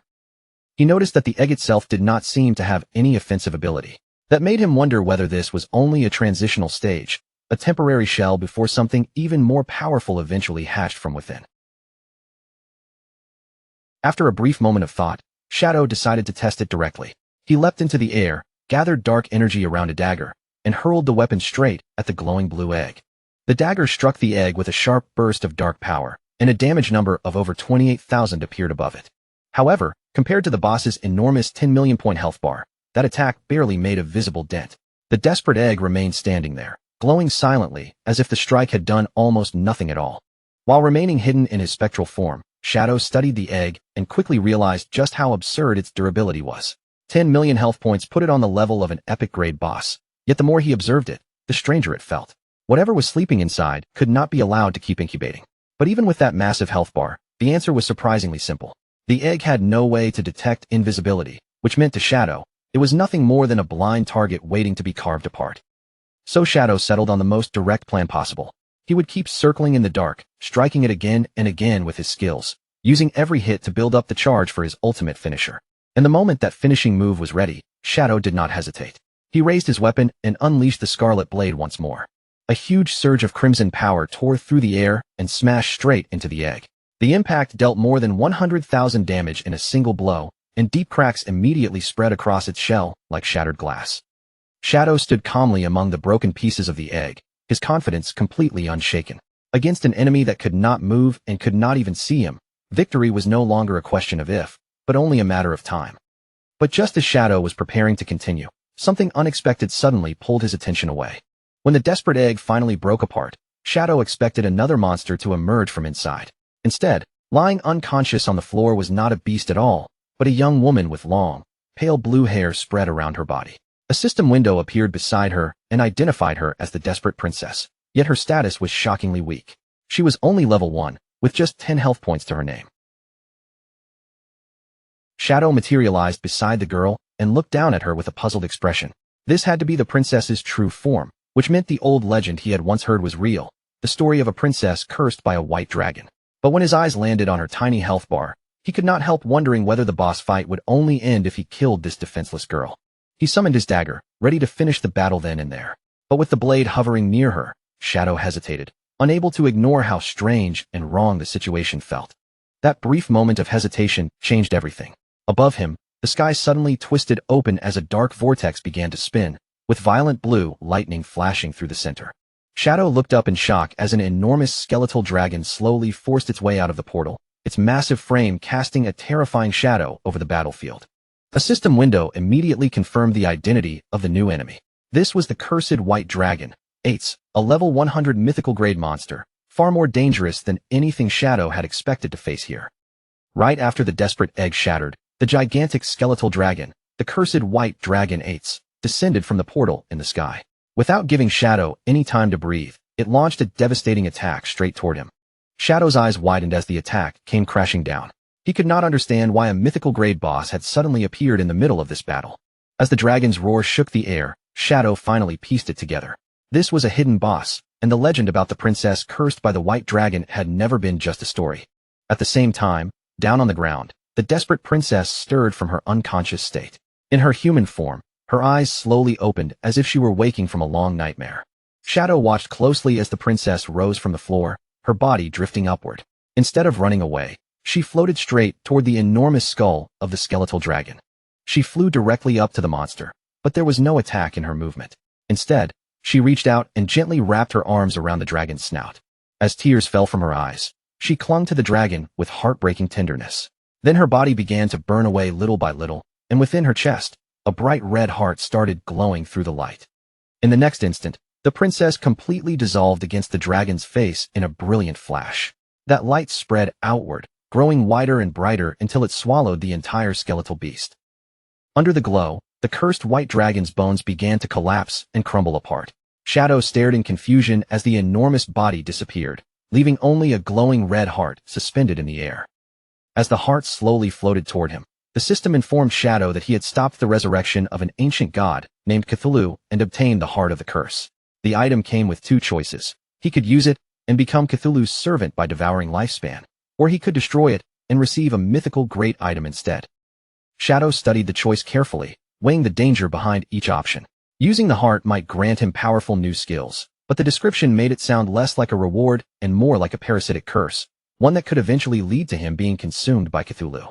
He noticed that the egg itself did not seem to have any offensive ability. That made him wonder whether this was only a transitional stage, a temporary shell before something even more powerful eventually hatched from within. After a brief moment of thought, Shadow decided to test it directly. He leapt into the air, gathered dark energy around a dagger, and hurled the weapon straight at the glowing blue egg. The dagger struck the egg with a sharp burst of dark power, and a damage number of over 28,000 appeared above it. However, compared to the boss's enormous 10 million point health bar, that attack barely made a visible dent. The desperate egg remained standing there, glowing silently as if the strike had done almost nothing at all. While remaining hidden in his spectral form, Shadow studied the egg and quickly realized just how absurd its durability was. 10 million health points put it on the level of an epic-grade boss, yet the more he observed it, the stranger it felt. Whatever was sleeping inside could not be allowed to keep incubating. But even with that massive health bar, the answer was surprisingly simple. The egg had no way to detect invisibility, which meant to Shadow, it was nothing more than a blind target waiting to be carved apart. So Shadow settled on the most direct plan possible. He would keep circling in the dark, striking it again and again with his skills, using every hit to build up the charge for his ultimate finisher. And the moment that finishing move was ready, Shadow did not hesitate. He raised his weapon and unleashed the Scarlet Blade once more. A huge surge of crimson power tore through the air and smashed straight into the egg. The impact dealt more than 100,000 damage in a single blow, and deep cracks immediately spread across its shell like shattered glass. Shadow stood calmly among the broken pieces of the egg, his confidence completely unshaken. Against an enemy that could not move and could not even see him, victory was no longer a question of if, but only a matter of time. But just as Shadow was preparing to continue, something unexpected suddenly pulled his attention away. When the desperate egg finally broke apart, Shadow expected another monster to emerge from inside. Instead, lying unconscious on the floor was not a beast at all, but a young woman with long, pale blue hair spread around her body. A system window appeared beside her and identified her as the desperate princess, yet her status was shockingly weak. She was only level 1, with just 10 health points to her name. Shadow materialized beside the girl and looked down at her with a puzzled expression. This had to be the princess's true form, which meant the old legend he had once heard was real, the story of a princess cursed by a white dragon. But when his eyes landed on her tiny health bar, he could not help wondering whether the boss fight would only end if he killed this defenseless girl. He summoned his dagger, ready to finish the battle then and there. But with the blade hovering near her, Shadow hesitated, unable to ignore how strange and wrong the situation felt. That brief moment of hesitation changed everything. Above him, the sky suddenly twisted open as a dark vortex began to spin, with violent blue lightning flashing through the center. Shadow looked up in shock as an enormous skeletal dragon slowly forced its way out of the portal, its massive frame casting a terrifying shadow over the battlefield. A system window immediately confirmed the identity of the new enemy. This was the cursed white dragon, Ates, a level 100 mythical grade monster, far more dangerous than anything Shadow had expected to face here. Right after the desperate egg shattered, the gigantic skeletal dragon, the cursed white dragon Ates, descended from the portal in the sky. Without giving Shadow any time to breathe, it launched a devastating attack straight toward him. Shadow's eyes widened as the attack came crashing down. He could not understand why a mythical-grade boss had suddenly appeared in the middle of this battle. As the dragon's roar shook the air, Shadow finally pieced it together. This was a hidden boss, and the legend about the princess cursed by the white dragon had never been just a story. At the same time, down on the ground, the desperate princess stirred from her unconscious state. In her human form, her eyes slowly opened as if she were waking from a long nightmare. Shadow watched closely as the princess rose from the floor, her body drifting upward. Instead of running away, she floated straight toward the enormous skull of the skeletal dragon. She flew directly up to the monster, but there was no attack in her movement. Instead, she reached out and gently wrapped her arms around the dragon's snout. As tears fell from her eyes, she clung to the dragon with heartbreaking tenderness. Then her body began to burn away little by little, and within her chest, a bright red heart started glowing through the light. In the next instant, the princess completely dissolved against the dragon's face in a brilliant flash. That light spread outward, growing wider and brighter until it swallowed the entire skeletal beast. Under the glow, the cursed white dragon's bones began to collapse and crumble apart. Shadow stared in confusion as the enormous body disappeared, leaving only a glowing red heart suspended in the air. As the heart slowly floated toward him, the system informed Shadow that he had stopped the resurrection of an ancient god named Cthulhu and obtained the heart of the curse. The item came with two choices. He could use it and become Cthulhu's servant by devouring lifespan, or he could destroy it and receive a mythical great item instead. Shadow studied the choice carefully, weighing the danger behind each option. Using the heart might grant him powerful new skills, but the description made it sound less like a reward and more like a parasitic curse, one that could eventually lead to him being consumed by Cthulhu.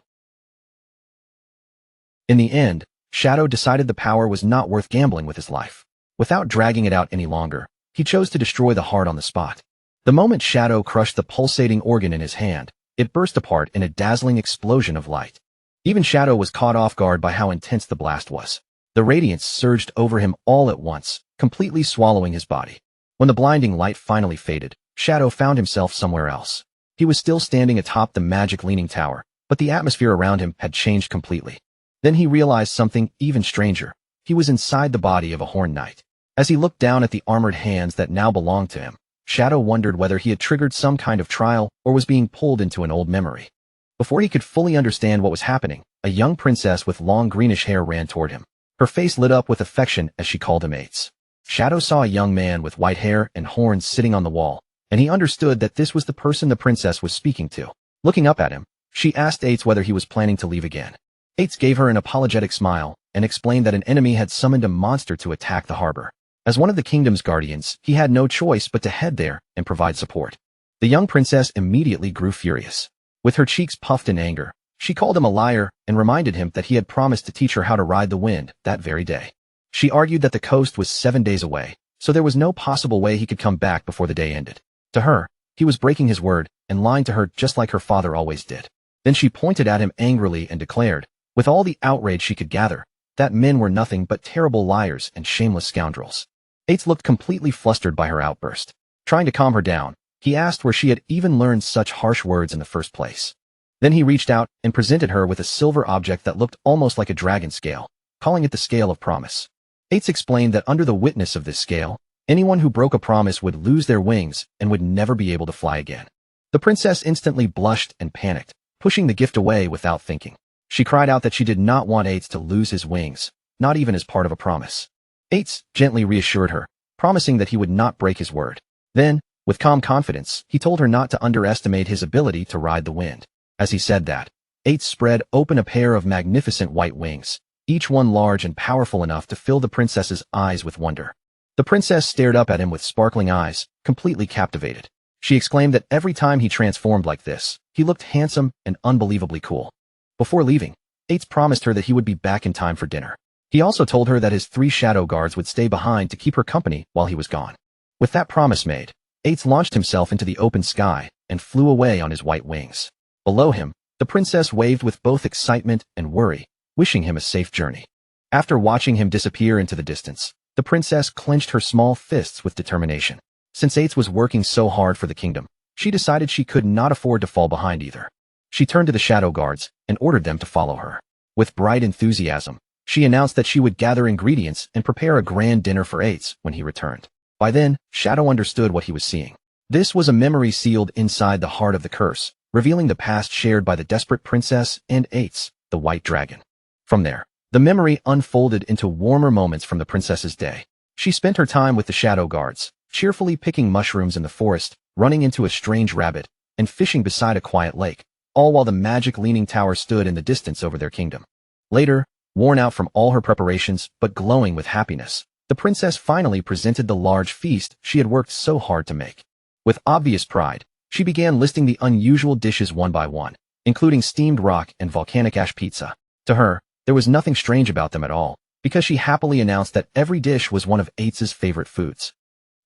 In the end, Shadow decided the power was not worth gambling with his life. Without dragging it out any longer, he chose to destroy the heart on the spot. The moment Shadow crushed the pulsating organ in his hand, it burst apart in a dazzling explosion of light. Even Shadow was caught off guard by how intense the blast was. The radiance surged over him all at once, completely swallowing his body. When the blinding light finally faded, Shadow found himself somewhere else. He was still standing atop the magic leaning tower, but the atmosphere around him had changed completely. Then he realized something even stranger. He was inside the body of a horned knight. As he looked down at the armored hands that now belonged to him, Shadow wondered whether he had triggered some kind of trial or was being pulled into an old memory. Before he could fully understand what was happening, a young princess with long greenish hair ran toward him. Her face lit up with affection as she called him Ates. Shadow saw a young man with white hair and horns sitting on the wall, and he understood that this was the person the princess was speaking to. Looking up at him, she asked Ates whether he was planning to leave again. Ates gave her an apologetic smile and explained that an enemy had summoned a monster to attack the harbor. As one of the kingdom's guardians, he had no choice but to head there and provide support. The young princess immediately grew furious. With her cheeks puffed in anger, she called him a liar and reminded him that he had promised to teach her how to ride the wind that very day. She argued that the coast was 7 days away, so there was no possible way he could come back before the day ended. To her, he was breaking his word and lying to her just like her father always did. Then she pointed at him angrily and declared, with all the outrage she could gather, that men were nothing but terrible liars and shameless scoundrels. Ates looked completely flustered by her outburst. Trying to calm her down, he asked where she had even learned such harsh words in the first place. Then he reached out and presented her with a silver object that looked almost like a dragon scale, calling it the Scale of Promise. Ates explained that under the witness of this scale, anyone who broke a promise would lose their wings and would never be able to fly again. The princess instantly blushed and panicked, pushing the gift away without thinking. She cried out that she did not want Ates to lose his wings, not even as part of a promise. Ates gently reassured her, promising that he would not break his word. Then, with calm confidence, he told her not to underestimate his ability to ride the wind. As he said that, Ates spread open a pair of magnificent white wings, each one large and powerful enough to fill the princess's eyes with wonder. The princess stared up at him with sparkling eyes, completely captivated. She exclaimed that every time he transformed like this, he looked handsome and unbelievably cool. Before leaving, Ates promised her that he would be back in time for dinner. He also told her that his 3 shadow guards would stay behind to keep her company while he was gone. With that promise made, Ates launched himself into the open sky and flew away on his white wings. Below him, the princess waved with both excitement and worry, wishing him a safe journey. After watching him disappear into the distance, the princess clenched her small fists with determination. Since Ates was working so hard for the kingdom, she decided she could not afford to fall behind either. She turned to the shadow guards and ordered them to follow her. With bright enthusiasm, she announced that she would gather ingredients and prepare a grand dinner for Ates when he returned. By then, Shadow understood what he was seeing. This was a memory sealed inside the heart of the curse, revealing the past shared by the desperate princess and Ates, the white dragon. From there, the memory unfolded into warmer moments from the princess's day. She spent her time with the shadow guards, cheerfully picking mushrooms in the forest, running into a strange rabbit, and fishing beside a quiet lake, all while the magic leaning tower stood in the distance over their kingdom. Later, worn out from all her preparations but glowing with happiness, the princess finally presented the large feast she had worked so hard to make. With obvious pride, she began listing the unusual dishes one by one, including steamed rock and volcanic ash pizza. To her, there was nothing strange about them at all, because she happily announced that every dish was one of Ates's favorite foods.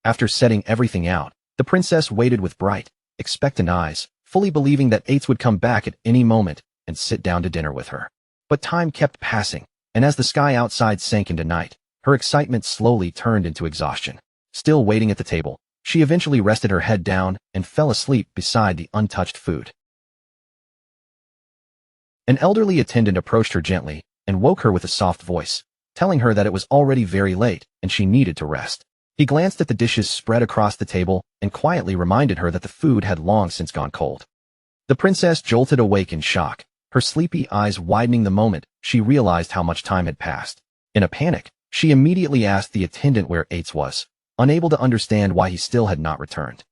After setting everything out, the princess waited with bright, expectant eyes, fully believing that Ates would come back at any moment and sit down to dinner with her. But time kept passing, and as the sky outside sank into night, her excitement slowly turned into exhaustion. Still waiting at the table, she eventually rested her head down and fell asleep beside the untouched food. An elderly attendant approached her gently and woke her with a soft voice, telling her that it was already very late and she needed to rest. He glanced at the dishes spread across the table and quietly reminded her that the food had long since gone cold. The princess jolted awake in shock, her sleepy eyes widening the moment she realized how much time had passed. In a panic, she immediately asked the attendant where Ates was, unable to understand why he still had not returned.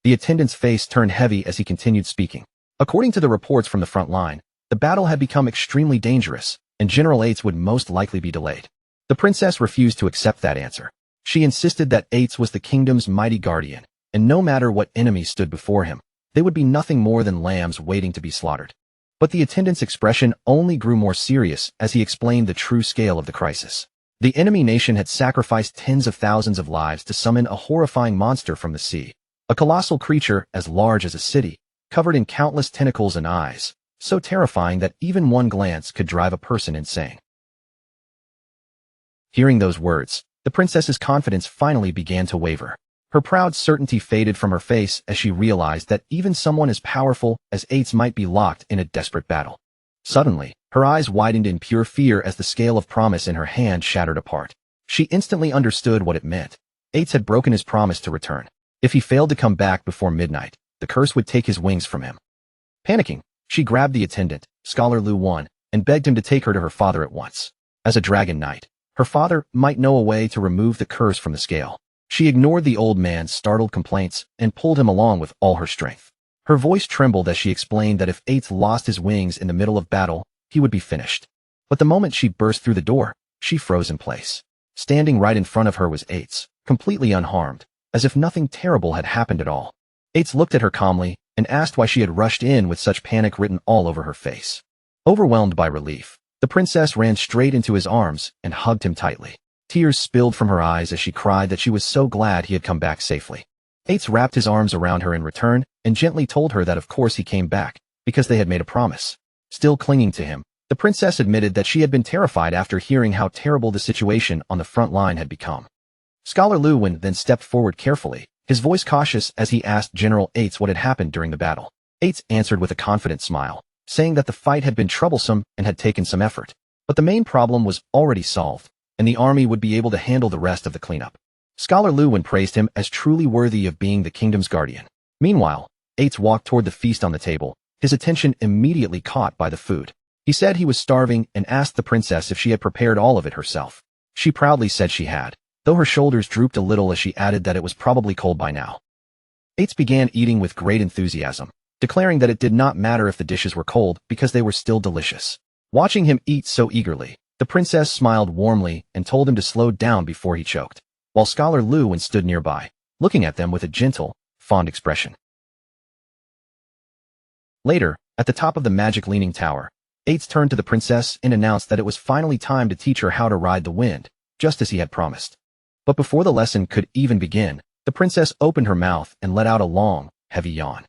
The attendant's face turned heavy as he continued speaking. According to the reports from the front line, the battle had become extremely dangerous, and General Ates would most likely be delayed. The princess refused to accept that answer. She insisted that Ates was the kingdom's mighty guardian, and no matter what enemies stood before him, they would be nothing more than lambs waiting to be slaughtered. But the attendant's expression only grew more serious as he explained the true scale of the crisis. The enemy nation had sacrificed tens of thousands of lives to summon a horrifying monster from the sea, a colossal creature as large as a city, covered in countless tentacles and eyes, so terrifying that even one glance could drive a person insane. Hearing those words, the princess's confidence finally began to waver. Her proud certainty faded from her face as she realized that even someone as powerful as Eights might be locked in a desperate battle. Suddenly, her eyes widened in pure fear as the scale of promise in her hand shattered apart. She instantly understood what it meant. Eights had broken his promise to return. If he failed to come back before midnight, the curse would take his wings from him. Panicking, she grabbed the attendant, Scholar Lu Wan, and begged him to take her to her father at once. As a dragon knight, her father might know a way to remove the curse from the scale. She ignored the old man's startled complaints and pulled him along with all her strength. Her voice trembled as she explained that if Eights lost his wings in the middle of battle, he would be finished. But the moment she burst through the door, she froze in place. Standing right in front of her was Eights, completely unharmed, as if nothing terrible had happened at all. Eights looked at her calmly and asked why she had rushed in with such panic written all over her face. Overwhelmed by relief, the princess ran straight into his arms and hugged him tightly. Tears spilled from her eyes as she cried that she was so glad he had come back safely. Eights wrapped his arms around her in return and gently told her that of course he came back, because they had made a promise. Still clinging to him, the princess admitted that she had been terrified after hearing how terrible the situation on the front line had become. Scholar Lu Wan then stepped forward carefully, his voice cautious as he asked General Eights what had happened during the battle. Eights answered with a confident smile, saying that the fight had been troublesome and had taken some effort. But the main problem was already solved, and the army would be able to handle the rest of the cleanup. Scholar Lu Wan praised him as truly worthy of being the kingdom's guardian. Meanwhile, Eights walked toward the feast on the table, his attention immediately caught by the food. He said he was starving and asked the princess if she had prepared all of it herself. She proudly said she had, though her shoulders drooped a little as she added that it was probably cold by now. Eights began eating with great enthusiasm, declaring that it did not matter if the dishes were cold because they were still delicious. Watching him eat so eagerly, the princess smiled warmly and told him to slow down before he choked, while Scholar Lu Wan stood nearby, looking at them with a gentle, fond expression. Later, at the top of the magic leaning tower, Eights turned to the princess and announced that it was finally time to teach her how to ride the wind, just as he had promised. But before the lesson could even begin, the princess opened her mouth and let out a long, heavy yawn.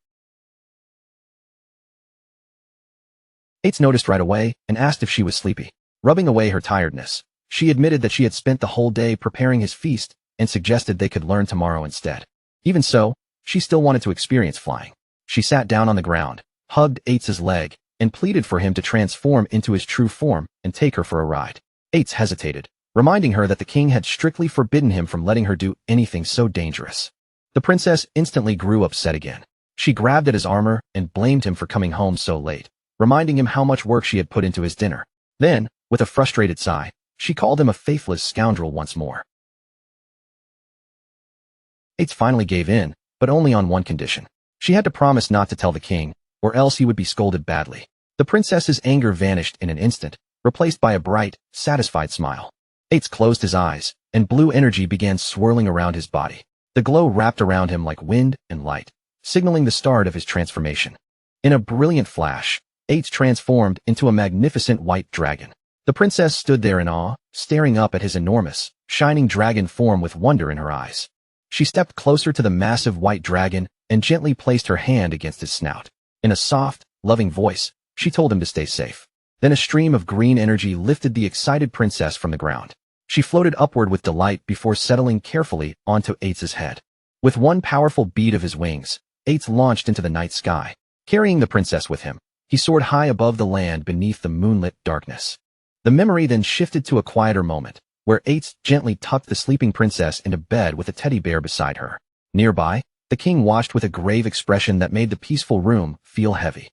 Eights noticed right away and asked if she was sleepy. Rubbing away her tiredness, she admitted that she had spent the whole day preparing his feast and suggested they could learn tomorrow instead. Even so, she still wanted to experience flying. She sat down on the ground, hugged Eights' leg, and pleaded for him to transform into his true form and take her for a ride. Eights hesitated, reminding her that the king had strictly forbidden him from letting her do anything so dangerous. The princess instantly grew upset again. She grabbed at his armor and blamed him for coming home so late, reminding him how much work she had put into his dinner. Then, with a frustrated sigh, she called him a faithless scoundrel once more. Eights finally gave in, but only on one condition. She had to promise not to tell the king, or else he would be scolded badly. The princess's anger vanished in an instant, replaced by a bright, satisfied smile. Eights closed his eyes, and blue energy began swirling around his body. The glow wrapped around him like wind and light, signaling the start of his transformation. In a brilliant flash, Eights transformed into a magnificent white dragon. The princess stood there in awe, staring up at his enormous, shining dragon form with wonder in her eyes. She stepped closer to the massive white dragon and gently placed her hand against his snout. In a soft, loving voice, she told him to stay safe. Then a stream of green energy lifted the excited princess from the ground. She floated upward with delight before settling carefully onto Eights' head. With one powerful beat of his wings, Eights launched into the night sky. Carrying the princess with him, he soared high above the land beneath the moonlit darkness. The memory then shifted to a quieter moment, where Eights gently tucked the sleeping princess into bed with a teddy bear beside her. Nearby, the king watched with a grave expression that made the peaceful room feel heavy.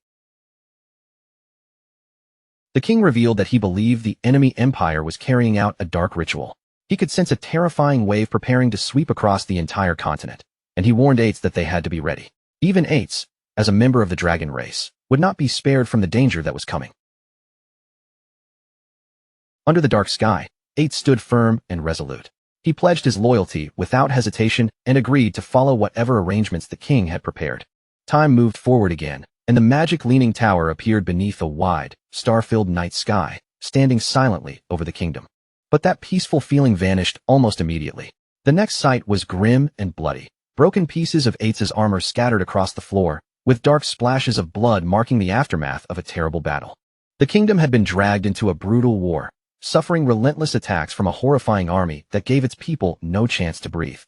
The king revealed that he believed the enemy empire was carrying out a dark ritual. He could sense a terrifying wave preparing to sweep across the entire continent, and he warned Eights that they had to be ready. Even Eights, as a member of the dragon race, would not be spared from the danger that was coming. Under the dark sky, Eights stood firm and resolute. He pledged his loyalty without hesitation and agreed to follow whatever arrangements the king had prepared. Time moved forward again, and the magic leaning tower appeared beneath a wide, star-filled night sky, standing silently over the kingdom. But that peaceful feeling vanished almost immediately. The next sight was grim and bloody. Broken pieces of Eights' armor scattered across the floor, with dark splashes of blood marking the aftermath of a terrible battle. The kingdom had been dragged into a brutal war, suffering relentless attacks from a horrifying army that gave its people no chance to breathe.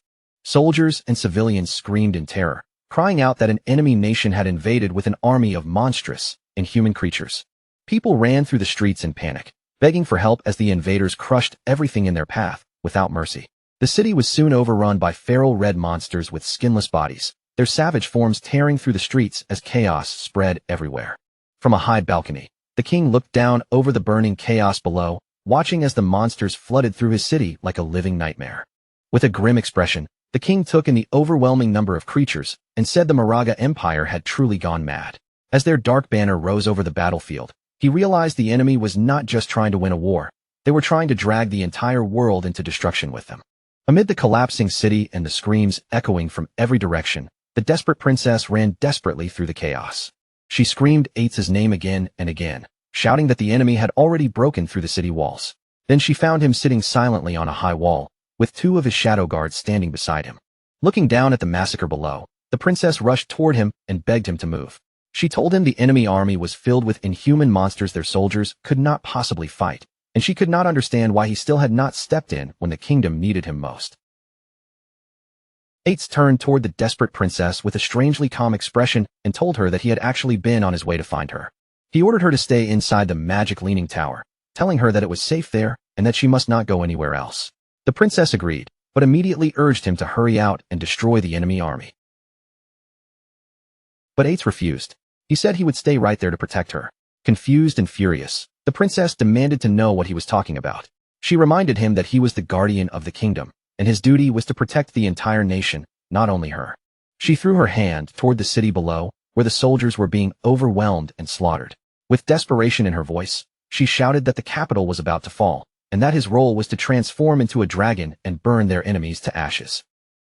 Soldiers and civilians screamed in terror, crying out that an enemy nation had invaded with an army of monstrous, inhuman creatures. People ran through the streets in panic, begging for help as the invaders crushed everything in their path, without mercy. The city was soon overrun by feral red monsters with skinless bodies, their savage forms tearing through the streets as chaos spread everywhere. From a high balcony, the king looked down over the burning chaos below, watching as the monsters flooded through his city like a living nightmare. With a grim expression, the king took in the overwhelming number of creatures and said the Moraga Empire had truly gone mad. As their dark banner rose over the battlefield, he realized the enemy was not just trying to win a war, they were trying to drag the entire world into destruction with them. Amid the collapsing city and the screams echoing from every direction, the desperate princess ran desperately through the chaos. She screamed Eights' name again and again, shouting that the enemy had already broken through the city walls. Then she found him sitting silently on a high wall, with two of his shadow guards standing beside him. Looking down at the massacre below, the princess rushed toward him and begged him to move. She told him the enemy army was filled with inhuman monsters their soldiers could not possibly fight, and she could not understand why he still had not stepped in when the kingdom needed him most. Eights turned toward the desperate princess with a strangely calm expression and told her that he had actually been on his way to find her. He ordered her to stay inside the magic leaning tower, telling her that it was safe there and that she must not go anywhere else. The princess agreed, but immediately urged him to hurry out and destroy the enemy army. But Eights refused. He said he would stay right there to protect her. Confused and furious, the princess demanded to know what he was talking about. She reminded him that he was the guardian of the kingdom, and his duty was to protect the entire nation, not only her. She threw her hand toward the city below, where the soldiers were being overwhelmed and slaughtered. With desperation in her voice, she shouted that the capital was about to fall, and that his role was to transform into a dragon and burn their enemies to ashes.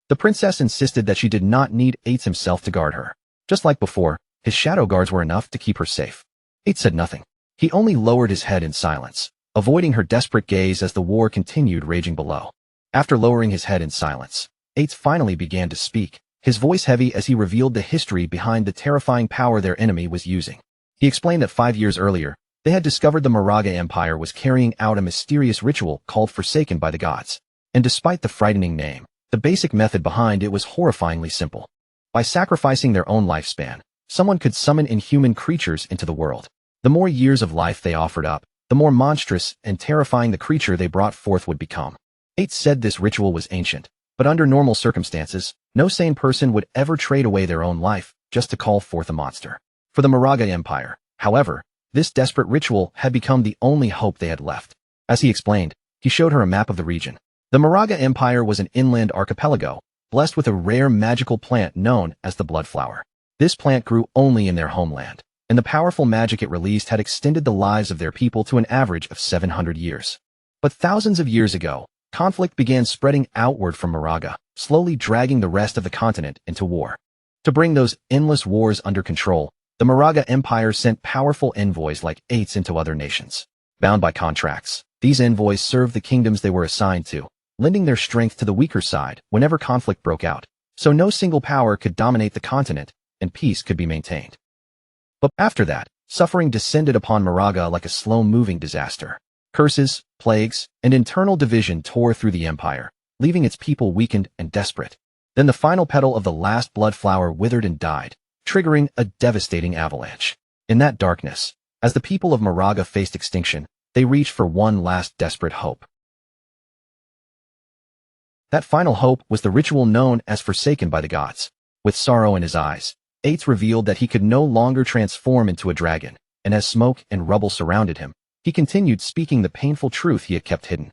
The princess insisted that she did not need Eights himself to guard her. Just like before, his shadow guards were enough to keep her safe. Eights said nothing. He only lowered his head in silence, avoiding her desperate gaze as the war continued raging below. After lowering his head in silence, Eights finally began to speak, his voice heavy as he revealed the history behind the terrifying power their enemy was using. He explained that 5 years earlier, they had discovered the Moraga Empire was carrying out a mysterious ritual called Forsaken by the Gods. And despite the frightening name, the basic method behind it was horrifyingly simple. By sacrificing their own lifespan, someone could summon inhuman creatures into the world. The more years of life they offered up, the more monstrous and terrifying the creature they brought forth would become. Eights said this ritual was ancient, but under normal circumstances, no sane person would ever trade away their own life just to call forth a monster. For the Moraga Empire, however, this desperate ritual had become the only hope they had left. As he explained, he showed her a map of the region. The Moraga Empire was an inland archipelago, blessed with a rare magical plant known as the blood flower. This plant grew only in their homeland, and the powerful magic it released had extended the lives of their people to an average of 700 years. But thousands of years ago, conflict began spreading outward from Moraga, slowly dragging the rest of the continent into war. To bring those endless wars under control, the Moraga Empire sent powerful envoys like Eights into other nations. Bound by contracts, these envoys served the kingdoms they were assigned to, lending their strength to the weaker side whenever conflict broke out, so no single power could dominate the continent and peace could be maintained. But after that, suffering descended upon Moraga like a slow-moving disaster. Curses, plagues, and internal division tore through the empire, leaving its people weakened and desperate. Then the final petal of the last blood flower withered and died, triggering a devastating avalanche. In that darkness, as the people of Moraga faced extinction, they reached for one last desperate hope. That final hope was the ritual known as Forsaken by the Gods. With sorrow in his eyes, Eights revealed that he could no longer transform into a dragon, and as smoke and rubble surrounded him, he continued speaking the painful truth he had kept hidden.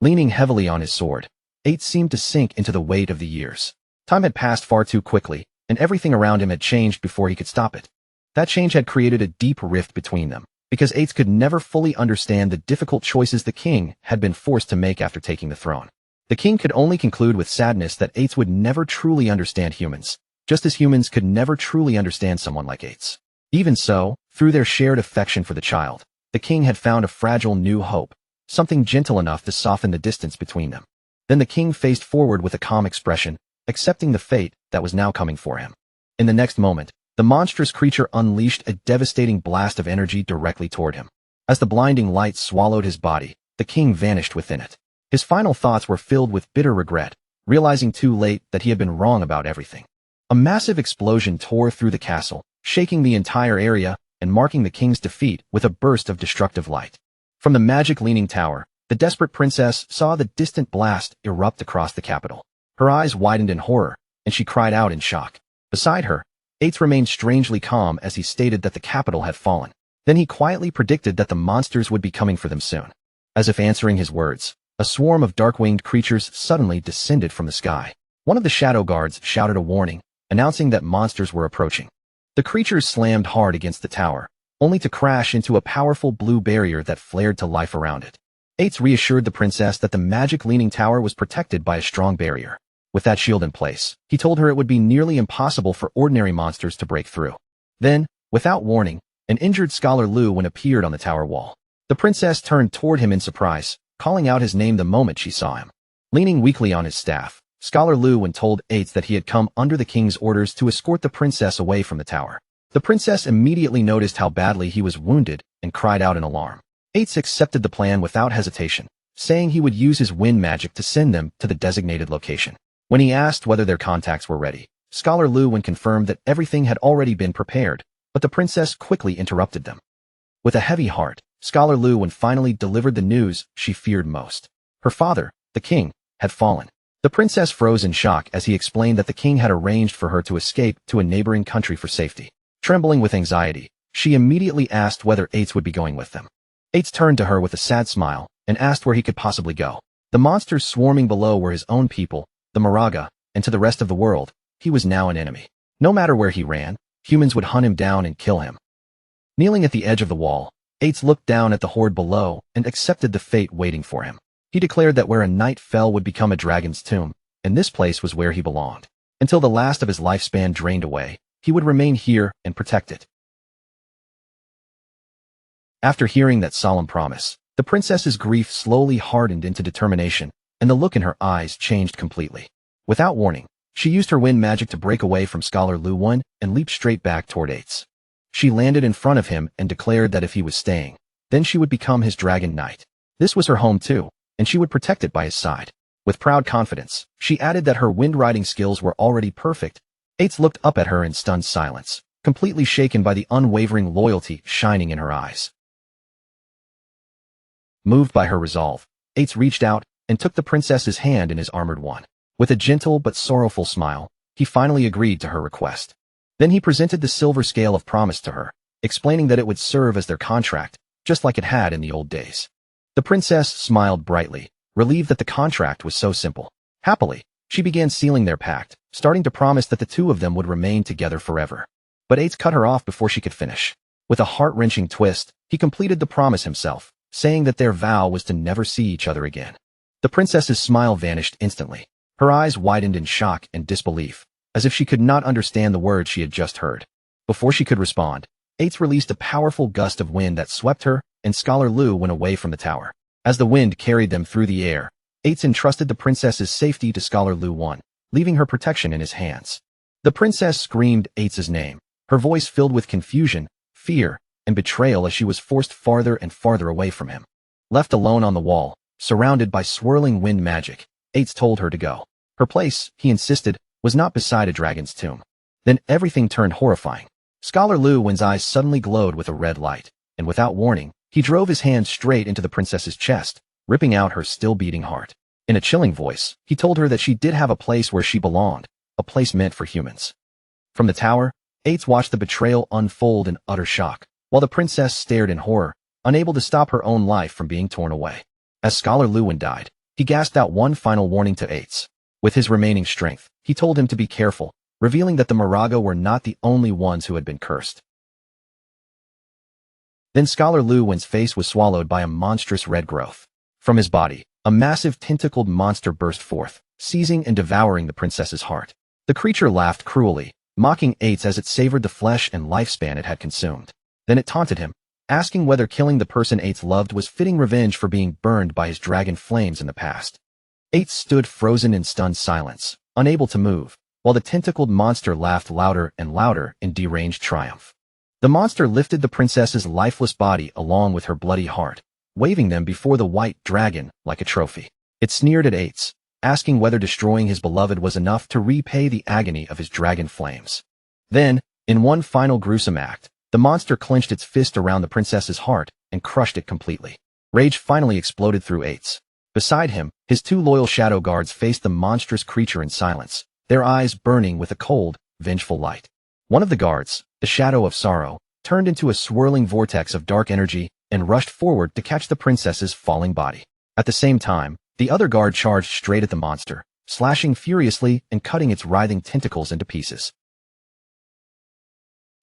Leaning heavily on his sword, Eights seemed to sink into the weight of the years. Time had passed far too quickly, and everything around him had changed before he could stop it. That change had created a deep rift between them, because Eights could never fully understand the difficult choices the king had been forced to make after taking the throne. The king could only conclude with sadness that Eights would never truly understand humans, just as humans could never truly understand someone like Eights. Even so, through their shared affection for the child, the king had found a fragile new hope, something gentle enough to soften the distance between them. Then the king faced forward with a calm expression, accepting the fate that was now coming for him. In the next moment, the monstrous creature unleashed a devastating blast of energy directly toward him. As the blinding light swallowed his body, the king vanished within it. His final thoughts were filled with bitter regret, realizing too late that he had been wrong about everything. A massive explosion tore through the castle, shaking the entire area and marking the king's defeat with a burst of destructive light. From the magic leaning tower, the desperate princess saw the distant blast erupt across the capital. Her eyes widened in horror, and she cried out in shock. Beside her, Eights remained strangely calm as he stated that the capital had fallen. Then he quietly predicted that the monsters would be coming for them soon. As if answering his words, a swarm of dark-winged creatures suddenly descended from the sky. One of the shadow guards shouted a warning, announcing that monsters were approaching. The creatures slammed hard against the tower, only to crash into a powerful blue barrier that flared to life around it. Eights reassured the princess that the magic leaning tower was protected by a strong barrier. With that shield in place, he told her it would be nearly impossible for ordinary monsters to break through. Then, without warning, an injured Scholar Lu appeared on the tower wall. The princess turned toward him in surprise, calling out his name the moment she saw him. Leaning weakly on his staff, Scholar Lu told Eights that he had come under the king's orders to escort the princess away from the tower. The princess immediately noticed how badly he was wounded and cried out in alarm. Eights accepted the plan without hesitation, saying he would use his wind magic to send them to the designated location. When he asked whether their contacts were ready, Scholar Lu confirmed that everything had already been prepared, but the princess quickly interrupted them. With a heavy heart, Scholar Lu finally delivered the news she feared most. Her father, the king, had fallen. The princess froze in shock as he explained that the king had arranged for her to escape to a neighboring country for safety. Trembling with anxiety, she immediately asked whether Eights would be going with them. Eights turned to her with a sad smile and asked where he could possibly go. The monsters swarming below were his own people, the Moraga, and to the rest of the world, he was now an enemy. No matter where he ran, humans would hunt him down and kill him. Kneeling at the edge of the wall, Eights looked down at the horde below and accepted the fate waiting for him. He declared that where a knight fell would become a dragon's tomb, and this place was where he belonged. Until the last of his lifespan drained away, he would remain here and protect it. After hearing that solemn promise, the princess's grief slowly hardened into determination, and the look in her eyes changed completely. Without warning, she used her wind magic to break away from Scholar Lu and leaped straight back toward Eights. She landed in front of him and declared that if he was staying, then she would become his dragon knight. This was her home too, and she would protect it by his side. With proud confidence, she added that her wind riding skills were already perfect. Eights looked up at her in stunned silence, completely shaken by the unwavering loyalty shining in her eyes. Moved by her resolve, Eights reached out and took the princess's hand in his armored one. With a gentle but sorrowful smile, he finally agreed to her request. Then he presented the silver scale of promise to her, explaining that it would serve as their contract, just like it had in the old days. The princess smiled brightly, relieved that the contract was so simple. Happily, she began sealing their pact, starting to promise that the two of them would remain together forever. But Eights cut her off before she could finish. With a heart-wrenching twist, he completed the promise himself, saying that their vow was to never see each other again. The princess's smile vanished instantly. Her eyes widened in shock and disbelief, as if she could not understand the words she had just heard. Before she could respond, Eights released a powerful gust of wind that swept her and Scholar Lu away from the tower. As the wind carried them through the air, Eights entrusted the princess's safety to Scholar Lu, leaving her protection in his hands. The princess screamed Eights' name, her voice filled with confusion, fear, and betrayal as she was forced farther and farther away from him. Left alone on the wall, surrounded by swirling wind magic, Eights told her to go. Her place, he insisted, was not beside a dragon's tomb. Then everything turned horrifying. Scholar Lu's eyes suddenly glowed with a red light, and without warning, he drove his hand straight into the princess's chest, ripping out her still-beating heart. In a chilling voice, he told her that she did have a place where she belonged, a place meant for humans. From the tower, Eights watched the betrayal unfold in utter shock, while the princess stared in horror, unable to stop her own life from being torn away. As Scholar Lu died, he gasped out one final warning to Eights. With his remaining strength, he told him to be careful, revealing that the Moraga were not the only ones who had been cursed. Then Scholar Lu's face was swallowed by a monstrous red growth. From his body, a massive tentacled monster burst forth, seizing and devouring the princess's heart. The creature laughed cruelly, mocking Eights as it savored the flesh and lifespan it had consumed. Then it taunted him, asking whether killing the person Eights loved was fitting revenge for being burned by his dragon flames in the past. Eights stood frozen in stunned silence, unable to move, while the tentacled monster laughed louder and louder in deranged triumph. The monster lifted the princess's lifeless body along with her bloody heart, waving them before the white dragon like a trophy. It sneered at Ates, asking whether destroying his beloved was enough to repay the agony of his dragon flames. Then, in one final gruesome act, the monster clenched its fist around the princess's heart and crushed it completely. Rage finally exploded through Ates. Beside him, his two loyal shadow guards faced the monstrous creature in silence, their eyes burning with a cold, vengeful light. One of the guards, the Shadow of Sorrow, turned into a swirling vortex of dark energy and rushed forward to catch the princess's falling body. At the same time, the other guard charged straight at the monster, slashing furiously and cutting its writhing tentacles into pieces.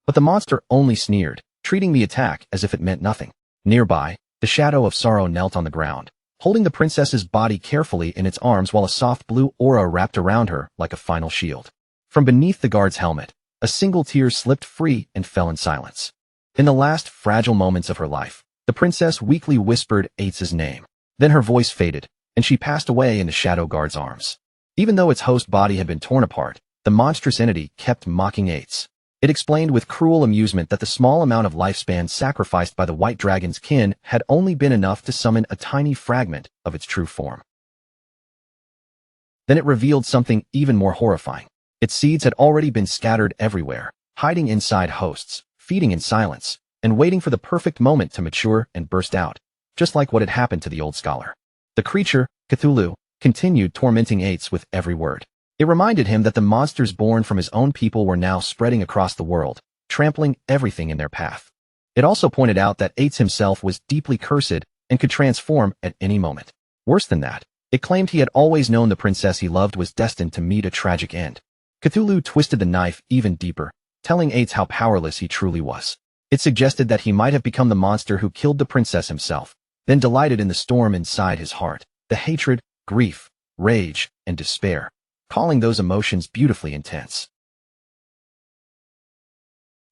But the monster only sneered, treating the attack as if it meant nothing. Nearby, the Shadow of Sorrow knelt on the ground, holding the princess's body carefully in its arms while a soft blue aura wrapped around her like a final shield. From beneath the guard's helmet, a single tear slipped free and fell in silence. In the last fragile moments of her life, the princess weakly whispered Ates' name. Then her voice faded, and she passed away in the Shadow Guard's arms. Even though its host body had been torn apart, the monstrous entity kept mocking Ates. It explained with cruel amusement that the small amount of lifespan sacrificed by the white dragon's kin had only been enough to summon a tiny fragment of its true form. Then it revealed something even more horrifying. Its seeds had already been scattered everywhere, hiding inside hosts, feeding in silence, and waiting for the perfect moment to mature and burst out, just like what had happened to the old scholar. The creature, Cthulhu, continued tormenting Ates with every word. It reminded him that the monsters born from his own people were now spreading across the world, trampling everything in their path. It also pointed out that Ates himself was deeply cursed and could transform at any moment. Worse than that, it claimed he had always known the princess he loved was destined to meet a tragic end. Cthulhu twisted the knife even deeper, telling Ates how powerless he truly was. It suggested that he might have become the monster who killed the princess himself, then delighted in the storm inside his heart, the hatred, grief, rage, and despair, calling those emotions beautifully intense.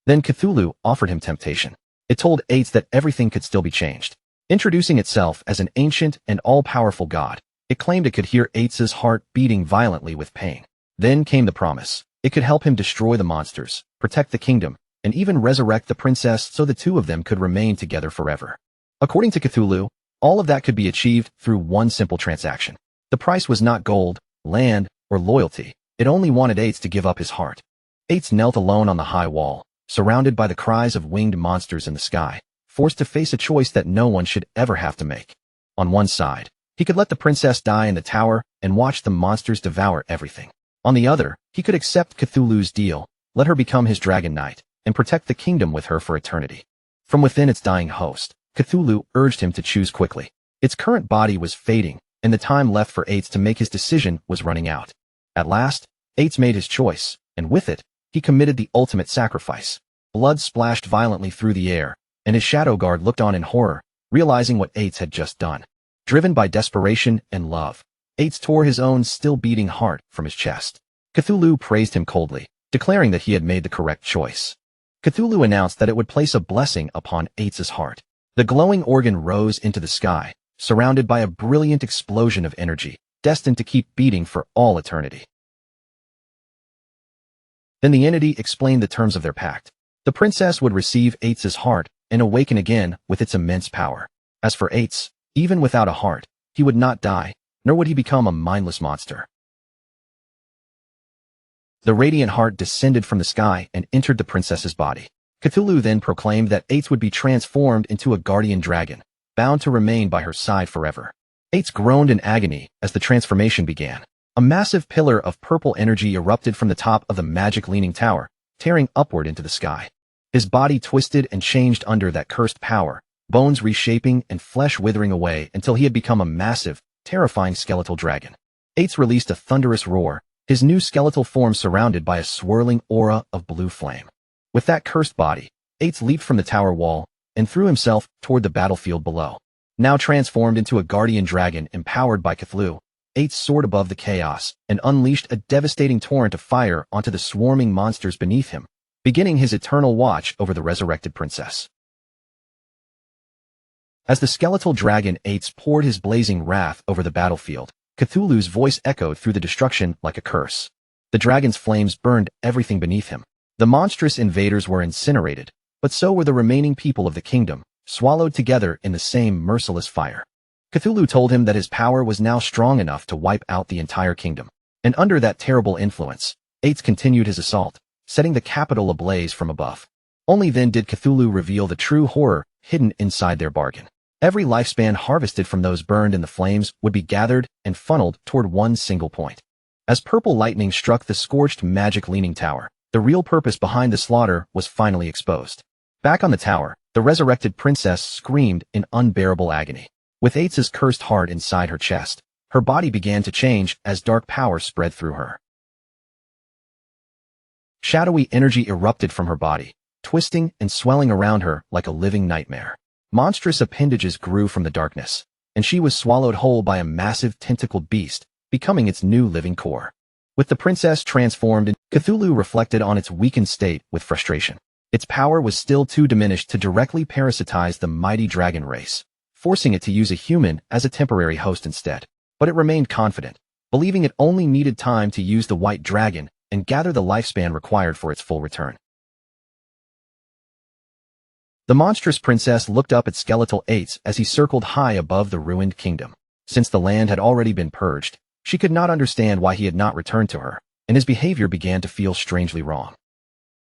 Then Cthulhu offered him temptation. It told Ates that everything could still be changed. Introducing itself as an ancient and all-powerful god, it claimed it could hear Ates' heart beating violently with pain. Then came the promise. It could help him destroy the monsters, protect the kingdom, and even resurrect the princess so the two of them could remain together forever. According to Cthulhu, all of that could be achieved through one simple transaction. The price was not gold, land, or loyalty. It only wanted Ates to give up his heart. Ates knelt alone on the high wall, surrounded by the cries of winged monsters in the sky, forced to face a choice that no one should ever have to make. On one side, he could let the princess die in the tower and watch the monsters devour everything. On the other, he could accept Cthulhu's deal, let her become his dragon knight, and protect the kingdom with her for eternity. From within its dying host, Cthulhu urged him to choose quickly. Its current body was fading, and the time left for Ates to make his decision was running out. At last, Ates made his choice, and with it, he committed the ultimate sacrifice. Blood splashed violently through the air, and his shadow guard looked on in horror, realizing what Ates had just done. Driven by desperation and love, Ates tore his own still-beating heart from his chest. Cthulhu praised him coldly, declaring that he had made the correct choice. Cthulhu announced that it would place a blessing upon Ates' heart. The glowing organ rose into the sky, surrounded by a brilliant explosion of energy, destined to keep beating for all eternity. Then the entity explained the terms of their pact. The princess would receive Ates' heart and awaken again with its immense power. As for Ates, even without a heart, he would not die, nor would he become a mindless monster. The radiant heart descended from the sky and entered the princess's body. Cthulhu then proclaimed that Ates would be transformed into a guardian dragon, bound to remain by her side forever. Ates groaned in agony as the transformation began. A massive pillar of purple energy erupted from the top of the magic-leaning tower, tearing upward into the sky. His body twisted and changed under that cursed power, bones reshaping and flesh withering away until he had become a massive, terrifying skeletal dragon. Ates released a thunderous roar, his new skeletal form surrounded by a swirling aura of blue flame. With that cursed body, Ates leaped from the tower wall and threw himself toward the battlefield below. Now transformed into a guardian dragon empowered by Cthulhu, Ates soared above the chaos and unleashed a devastating torrent of fire onto the swarming monsters beneath him, beginning his eternal watch over the resurrected princess. As the skeletal dragon Ates poured his blazing wrath over the battlefield, Cthulhu's voice echoed through the destruction like a curse. The dragon's flames burned everything beneath him. The monstrous invaders were incinerated, but so were the remaining people of the kingdom, swallowed together in the same merciless fire. Cthulhu told him that his power was now strong enough to wipe out the entire kingdom. And under that terrible influence, Ates continued his assault, setting the capital ablaze from above. Only then did Cthulhu reveal the true horror hidden inside their bargain. Every lifespan harvested from those burned in the flames would be gathered and funneled toward one single point. As purple lightning struck the scorched magic leaning tower, the real purpose behind the slaughter was finally exposed. Back on the tower, the resurrected princess screamed in unbearable agony. With Ates's cursed heart inside her chest, her body began to change as dark power spread through her. Shadowy energy erupted from her body, twisting and swelling around her like a living nightmare. Monstrous appendages grew from the darkness, and she was swallowed whole by a massive tentacled beast, becoming its new living core. With the princess transformed, Cthulhu reflected on its weakened state with frustration. Its power was still too diminished to directly parasitize the mighty dragon race, forcing it to use a human as a temporary host instead. But it remained confident, believing it only needed time to use the white dragon and gather the lifespan required for its full return. The monstrous princess looked up at skeletal Ates as he circled high above the ruined kingdom. Since the land had already been purged, she could not understand why he had not returned to her, and his behavior began to feel strangely wrong.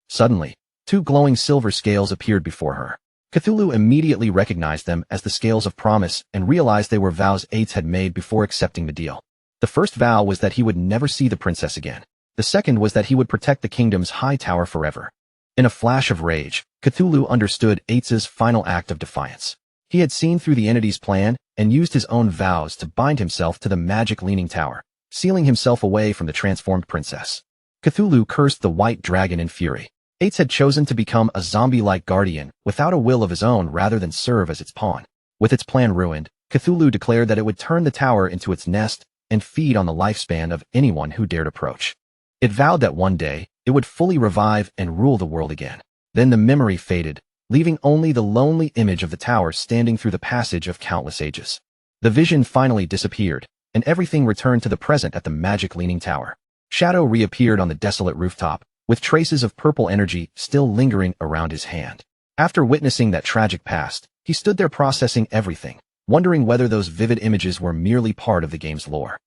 Suddenly, two glowing silver scales appeared before her. Cthulhu immediately recognized them as the scales of promise and realized they were vows Ates had made before accepting the deal. The first vow was that he would never see the princess again. The second was that he would protect the kingdom's high tower forever. In a flash of rage, Cthulhu understood Ates's final act of defiance. He had seen through the entity's plan and used his own vows to bind himself to the magic leaning tower, sealing himself away from the transformed princess. Cthulhu cursed the white dragon in fury. Ates had chosen to become a zombie-like guardian without a will of his own rather than serve as its pawn. With its plan ruined, Cthulhu declared that it would turn the tower into its nest and feed on the lifespan of anyone who dared approach. It vowed that one day, it would fully revive and rule the world again. Then the memory faded, leaving only the lonely image of the tower standing through the passage of countless ages. The vision finally disappeared, and everything returned to the present at the magic leaning tower. Shadow reappeared on the desolate rooftop, with traces of purple energy still lingering around his hand. After witnessing that tragic past, he stood there processing everything, wondering whether those vivid images were merely part of the game's lore.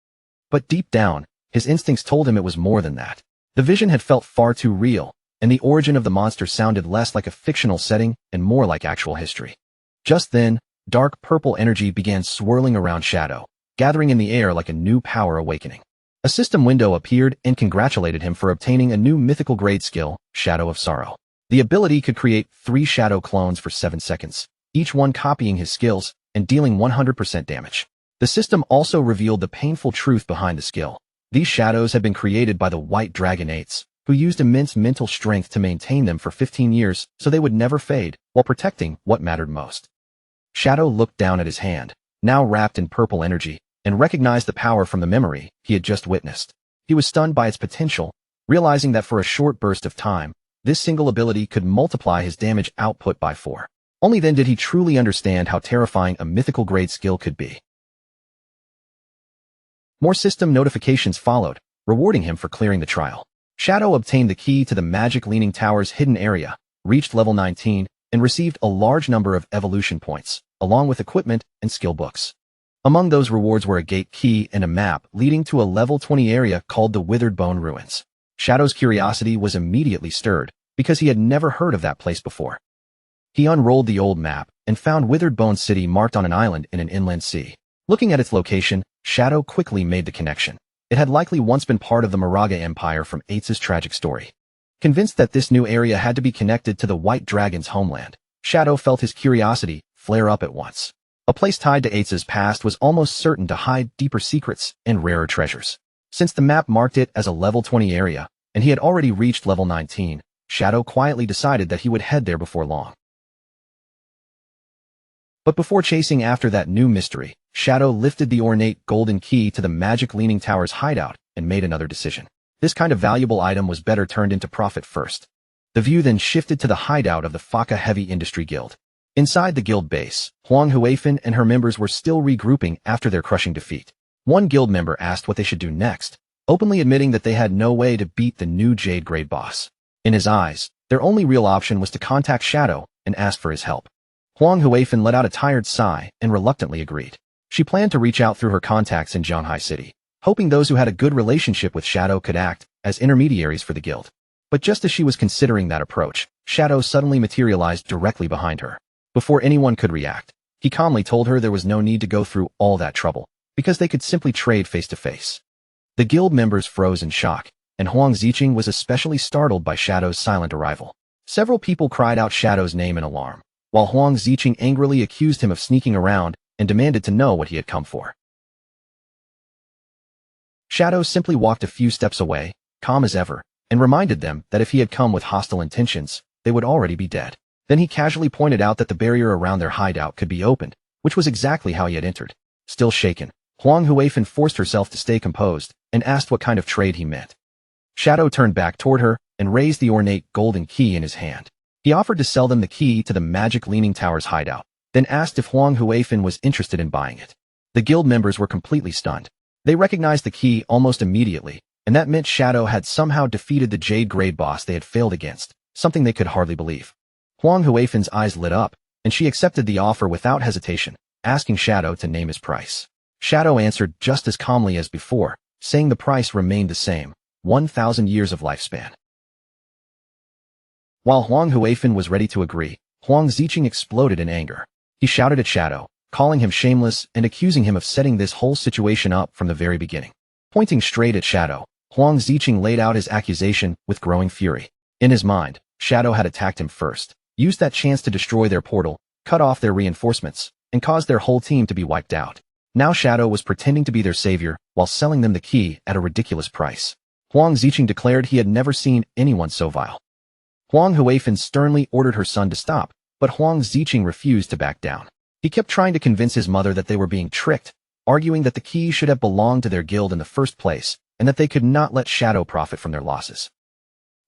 But deep down, his instincts told him it was more than that. The vision had felt far too real, and the origin of the monster sounded less like a fictional setting and more like actual history. Just then, dark purple energy began swirling around Shadow, gathering in the air like a new power awakening. A system window appeared and congratulated him for obtaining a new mythical grade skill, Shadow of Sorrow. The ability could create 3 Shadow clones for 7 seconds, each one copying his skills and dealing 100% damage. The system also revealed the painful truth behind the skill. These shadows had been created by the White Dragon Ates, who used immense mental strength to maintain them for 15 years so they would never fade, while protecting what mattered most. Shadow looked down at his hand, now wrapped in purple energy, and recognized the power from the memory he had just witnessed. He was stunned by its potential, realizing that for a short burst of time, this single ability could multiply his damage output by 4. Only then did he truly understand how terrifying a mythical grade skill could be. More system notifications followed, rewarding him for clearing the trial. Shadow obtained the key to the magic leaning tower's hidden area, reached level 19, and received a large number of evolution points, along with equipment and skill books. Among those rewards were a gate key and a map leading to a level 20 area called the Withered Bone Ruins. Shadow's curiosity was immediately stirred, because he had never heard of that place before. He unrolled the old map and found Withered Bone City marked on an island in an inland sea. Looking at its location, Shadow quickly made the connection. It had likely once been part of the Moraga Empire from Ates's tragic story. Convinced that this new area had to be connected to the White Dragon's homeland, Shadow felt his curiosity flare up at once. A place tied to Ates's past was almost certain to hide deeper secrets and rarer treasures. Since the map marked it as a level 20 area, and he had already reached level 19, Shadow quietly decided that he would head there before long. But before chasing after that new mystery, Shadow lifted the ornate golden key to the magic leaning tower's hideout and made another decision. This kind of valuable item was better turned into profit first. The view then shifted to the hideout of the Faka Heavy Industry Guild. Inside the guild base, Huang Huifan and her members were still regrouping after their crushing defeat. One guild member asked what they should do next, openly admitting that they had no way to beat the new Jade Grade boss. In his eyes, their only real option was to contact Shadow and ask for his help. Huang Huifan let out a tired sigh and reluctantly agreed. She planned to reach out through her contacts in Zhanghai City, hoping those who had a good relationship with Shadow could act as intermediaries for the guild. But just as she was considering that approach, Shadow suddenly materialized directly behind her. Before anyone could react, he calmly told her there was no need to go through all that trouble, because they could simply trade face to face. The guild members froze in shock, and Huang Ziqing was especially startled by Shadow's silent arrival. Several people cried out Shadow's name in alarm, while Huang Ziqing angrily accused him of sneaking around and demanded to know what he had come for. Shadow simply walked a few steps away, calm as ever, and reminded them that if he had come with hostile intentions, they would already be dead. Then he casually pointed out that the barrier around their hideout could be opened, which was exactly how he had entered. Still shaken, Huang Huifan forced herself to stay composed and asked what kind of trade he meant. Shadow turned back toward her and raised the ornate golden key in his hand. He offered to sell them the key to the magic Leaning Tower's hideout, then asked if Huang Huifan was interested in buying it. The guild members were completely stunned. They recognized the key almost immediately, and that meant Shadow had somehow defeated the Jade Grade boss they had failed against, something they could hardly believe. Huang Huifan's eyes lit up, and she accepted the offer without hesitation, asking Shadow to name his price. Shadow answered just as calmly as before, saying the price remained the same, 1,000 years of lifespan. While Huang Huifan was ready to agree, Huang Ziqing exploded in anger. He shouted at Shadow, calling him shameless and accusing him of setting this whole situation up from the very beginning. Pointing straight at Shadow, Huang Ziqing laid out his accusation with growing fury. In his mind, Shadow had attacked him first, used that chance to destroy their portal, cut off their reinforcements, and caused their whole team to be wiped out. Now Shadow was pretending to be their savior while selling them the key at a ridiculous price. Huang Ziqing declared he had never seen anyone so vile. Huang Huifan sternly ordered her son to stop, but Huang Ziqing refused to back down. He kept trying to convince his mother that they were being tricked, arguing that the key should have belonged to their guild in the first place, and that they could not let Shadow profit from their losses.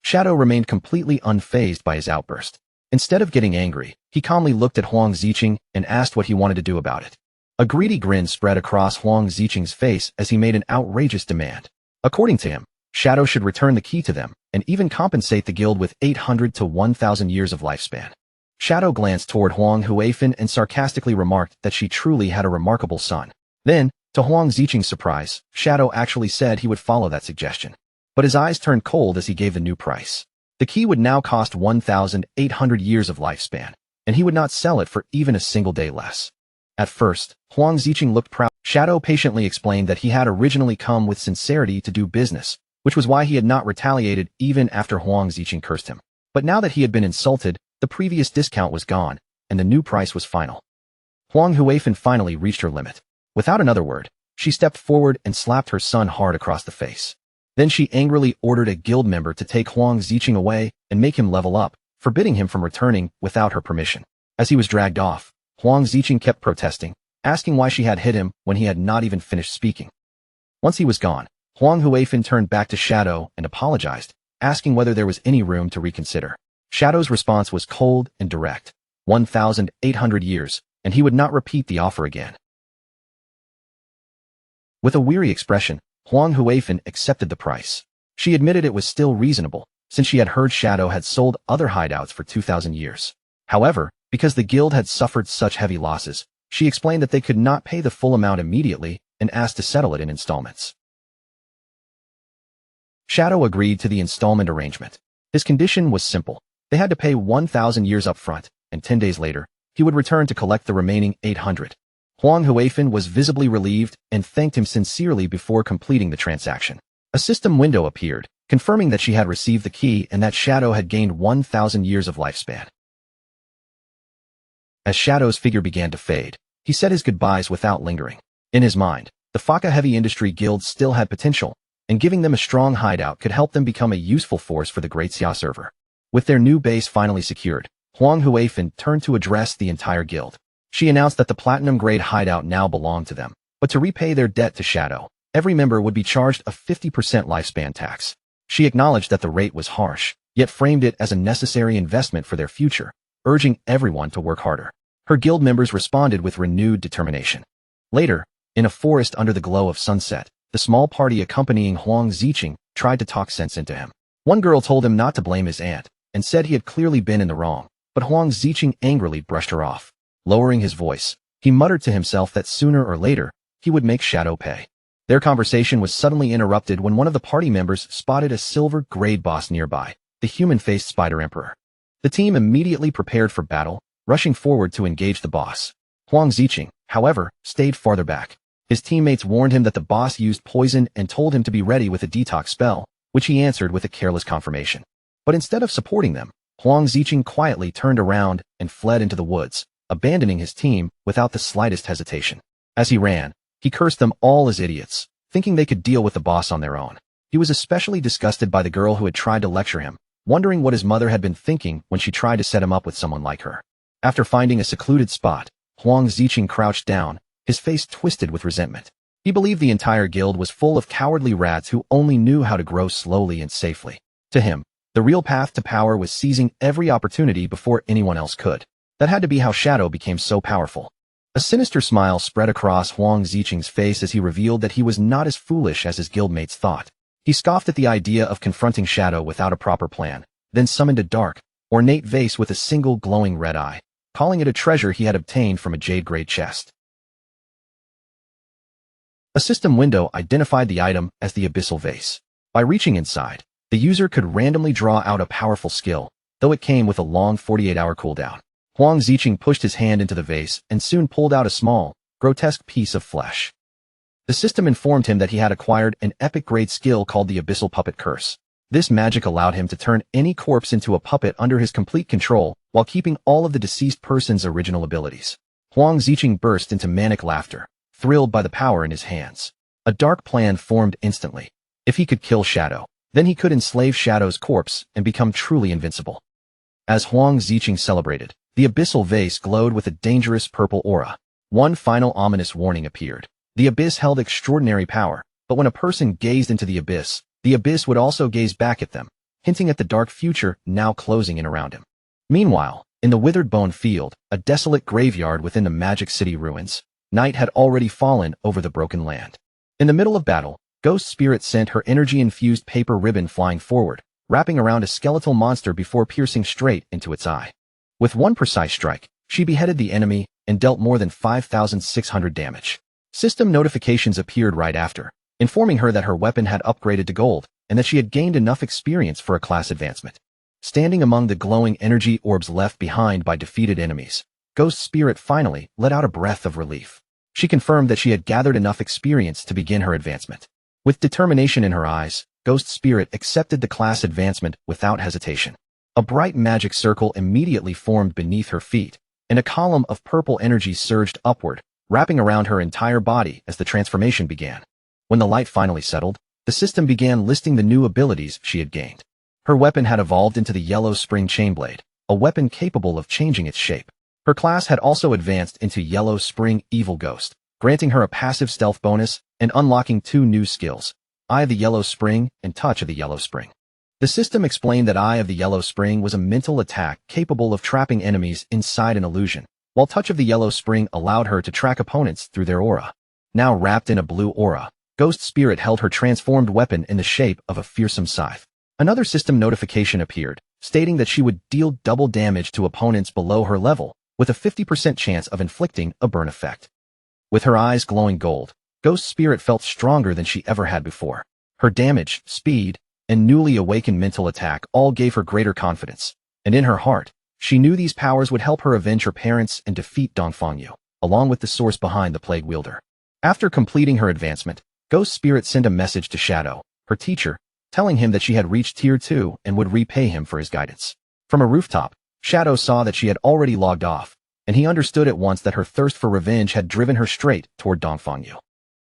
Shadow remained completely unfazed by his outburst. Instead of getting angry, he calmly looked at Huang Ziqing and asked what he wanted to do about it. A greedy grin spread across Huang Ziqing's face as he made an outrageous demand. According to him, Shadow should return the key to them, and even compensate the guild with 800 to 1,000 years of lifespan. Shadow glanced toward Huang Huifan and sarcastically remarked that she truly had a remarkable son. Then, to Huang Ziqing's surprise, Shadow actually said he would follow that suggestion. But his eyes turned cold as he gave the new price. The key would now cost 1,800 years of lifespan, and he would not sell it for even a single day less. At first, Huang Ziqing looked proud. Shadow patiently explained that he had originally come with sincerity to do business, which was why he had not retaliated even after Huang Ziqing cursed him. But now that he had been insulted, the previous discount was gone, and the new price was final. Huang Huifan finally reached her limit. Without another word, she stepped forward and slapped her son hard across the face. Then she angrily ordered a guild member to take Huang Ziqing away and make him level up, forbidding him from returning without her permission. As he was dragged off, Huang Ziqing kept protesting, asking why she had hit him when he had not even finished speaking. Once he was gone, Huang Huifan turned back to Shadow and apologized, asking whether there was any room to reconsider. Shadow's response was cold and direct, 1,800 years, and he would not repeat the offer again. With a weary expression, Huang Huifan accepted the price. She admitted it was still reasonable, since she had heard Shadow had sold other hideouts for 2,000 years. However, because the guild had suffered such heavy losses, she explained that they could not pay the full amount immediately and asked to settle it in installments. Shadow agreed to the installment arrangement. His condition was simple. They had to pay 1,000 years up front, and 10 days later, he would return to collect the remaining 800. Huang Huifan was visibly relieved and thanked him sincerely before completing the transaction. A system window appeared, confirming that she had received the key and that Shadow had gained 1,000 years of lifespan. As Shadow's figure began to fade, he said his goodbyes without lingering. In his mind, the Faka Heavy Industry Guild still had potential, and giving them a strong hideout could help them become a useful force for the Great Xia server. With their new base finally secured, Huang Huifan turned to address the entire guild. She announced that the platinum-grade hideout now belonged to them, but to repay their debt to Shadow, every member would be charged a 50% lifespan tax. She acknowledged that the rate was harsh, yet framed it as a necessary investment for their future, urging everyone to work harder. Her guild members responded with renewed determination. Later, in a forest under the glow of sunset, the small party accompanying Huang Ziqing tried to talk sense into him. One girl told him not to blame his aunt, and said he had clearly been in the wrong, but Huang Ziqing angrily brushed her off. Lowering his voice, He muttered to himself that sooner or later, he would make Shadow pay. Their conversation was suddenly interrupted when one of the party members spotted a silver grade boss nearby, the human-faced Spider Emperor. The team immediately prepared for battle, rushing forward to engage the boss. Huang Ziqing, however, stayed farther back. His teammates warned him that the boss used poison and told him to be ready with a detox spell, which he answered with a careless confirmation. But instead of supporting them, Huang Ziqing quietly turned around and fled into the woods, abandoning his team without the slightest hesitation. As he ran, he cursed them all as idiots, thinking they could deal with the boss on their own. He was especially disgusted by the girl who had tried to lecture him, wondering what his mother had been thinking when she tried to set him up with someone like her. After finding a secluded spot, Huang Ziqing crouched down, his face twisted with resentment. He believed the entire guild was full of cowardly rats who only knew how to grow slowly and safely. To him, the real path to power was seizing every opportunity before anyone else could. That had to be how Shadow became so powerful. A sinister smile spread across Huang Ziqing's face as he revealed that he was not as foolish as his guildmates thought. He scoffed at the idea of confronting Shadow without a proper plan, then summoned a dark, ornate vase with a single glowing red eye, calling it a treasure he had obtained from a jade-grade chest. A system window identified the item as the Abyssal Vase. By reaching inside, the user could randomly draw out a powerful skill, though it came with a long 48-hour cooldown. Huang Ziqing pushed his hand into the vase and soon pulled out a small, grotesque piece of flesh. The system informed him that he had acquired an epic-grade skill called the Abyssal Puppet Curse. This magic allowed him to turn any corpse into a puppet under his complete control while keeping all of the deceased person's original abilities. Huang Ziqing burst into manic laughter, thrilled by the power in his hands. A dark plan formed instantly. If he could kill Shadow, then he could enslave Shadow's corpse and become truly invincible. As Huang Ziqing celebrated, the Abyssal Vase glowed with a dangerous purple aura. One final ominous warning appeared. The abyss held extraordinary power, but when a person gazed into the abyss would also gaze back at them, hinting at the dark future now closing in around him. Meanwhile, in the Withered Bone Field, a desolate graveyard within the Magic City ruins, night had already fallen over the broken land. In the middle of battle, Ghost Spirit sent her energy-infused paper ribbon flying forward, wrapping around a skeletal monster before piercing straight into its eye. With one precise strike, she beheaded the enemy and dealt more than 5,600 damage. System notifications appeared right after, informing her that her weapon had upgraded to gold and that she had gained enough experience for a class advancement. Standing among the glowing energy orbs left behind by defeated enemies, Ghost Spirit finally let out a breath of relief. She confirmed that she had gathered enough experience to begin her advancement. With determination in her eyes, Ghost Spirit accepted the class advancement without hesitation. A bright magic circle immediately formed beneath her feet, and a column of purple energy surged upward, wrapping around her entire body as the transformation began. When the light finally settled, the system began listing the new abilities she had gained. Her weapon had evolved into the Yellow Spring Chainblade, a weapon capable of changing its shape. Her class had also advanced into Yellow Spring Evil Ghost, granting her a passive stealth bonus and unlocking 2 new skills, Eye of the Yellow Spring and Touch of the Yellow Spring. The system explained that Eye of the Yellow Spring was a mental attack capable of trapping enemies inside an illusion, while Touch of the Yellow Spring allowed her to track opponents through their aura. Now wrapped in a blue aura, Ghost Spirit held her transformed weapon in the shape of a fearsome scythe. Another system notification appeared, stating that she would deal double damage to opponents below her level, with a 50% chance of inflicting a burn effect. With her eyes glowing gold, Ghost Spirit felt stronger than she ever had before. Her damage, speed, and newly awakened mental attack all gave her greater confidence, and in her heart, she knew these powers would help her avenge her parents and defeat Dongfangyu, along with the source behind the Plague Wielder. After completing her advancement, Ghost Spirit sent a message to Shadow, her teacher, telling him that she had reached Tier 2 and would repay him for his guidance. From a rooftop, Shadow saw that she had already logged off, and he understood at once that her thirst for revenge had driven her straight toward Dongfangyu.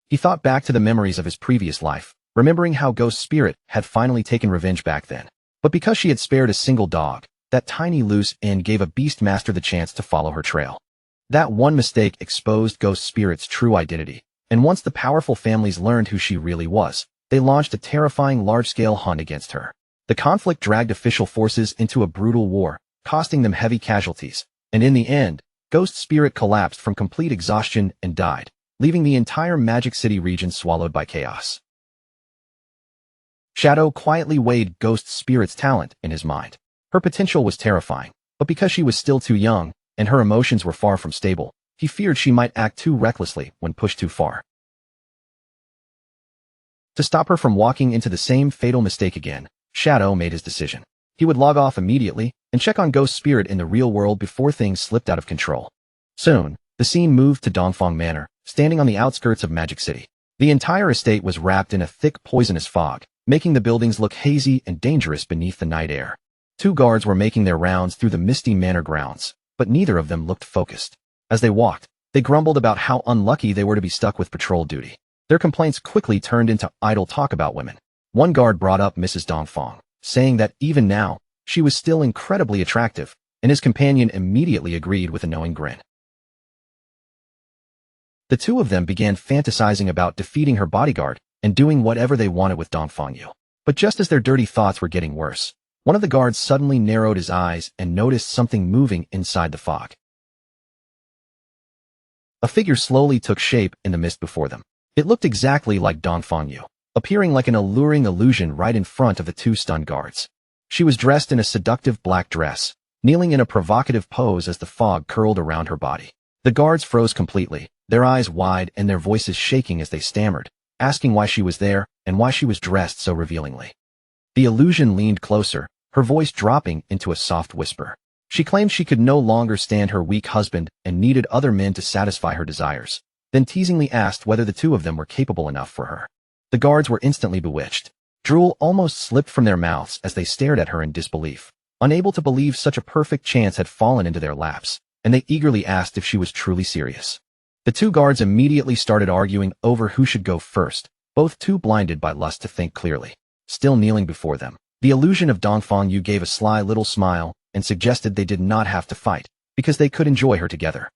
He thought back to the memories of his previous life, remembering how Ghost Spirit had finally taken revenge back then. But because she had spared a single dog, that tiny loose end gave a Beastmaster the chance to follow her trail. That one mistake exposed Ghost Spirit's true identity, and once the powerful families learned who she really was, they launched a terrifying large-scale hunt against her. The conflict dragged official forces into a brutal war, costing them heavy casualties, and in the end, Ghost Spirit collapsed from complete exhaustion and died, leaving the entire Magic City region swallowed by chaos. Shadow quietly weighed Ghost Spirit's talent in his mind. Her potential was terrifying, but because she was still too young, and her emotions were far from stable, He feared she might act too recklessly when pushed too far. To stop her from walking into the same fatal mistake again, Shadow made his decision. He would log off immediately and check on Ghost Spirit in the real world before things slipped out of control. Soon, the scene moved to Dongfang Manor, standing on the outskirts of Magic City. The entire estate was wrapped in a thick poisonous fog, making the buildings look hazy and dangerous beneath the night air. 2 guards were making their rounds through the misty manor grounds, but neither of them looked focused. As they walked, they grumbled about how unlucky they were to be stuck with patrol duty. Their complaints quickly turned into idle talk about women. One guard brought up Mrs. Dongfang, saying that even now, she was still incredibly attractive, and his companion immediately agreed with a knowing grin. The two of them began fantasizing about defeating her bodyguard and doing whatever they wanted with Dongfang Yu. But just as their dirty thoughts were getting worse, one of the guards suddenly narrowed his eyes and noticed something moving inside the fog. A figure slowly took shape in the mist before them. It looked exactly like Dongfang Yu, appearing like an alluring illusion right in front of the 2 stunned guards. She was dressed in a seductive black dress, kneeling in a provocative pose as the fog curled around her body. The guards froze completely, their eyes wide and their voices shaking as they stammered, asking why she was there and why she was dressed so revealingly. The illusion leaned closer, her voice dropping into a soft whisper. She claimed she could no longer stand her weak husband and needed other men to satisfy her desires, then teasingly asked whether the 2 of them were capable enough for her. The guards were instantly bewitched. Drool almost slipped from their mouths as they stared at her in disbelief, unable to believe such a perfect chance had fallen into their laps, and they eagerly asked if she was truly serious. The 2 guards immediately started arguing over who should go first, both too blinded by lust to think clearly. Still kneeling before them, the illusion of Dongfang Yu gave a sly little smile and suggested they did not have to fight, because they could enjoy her together.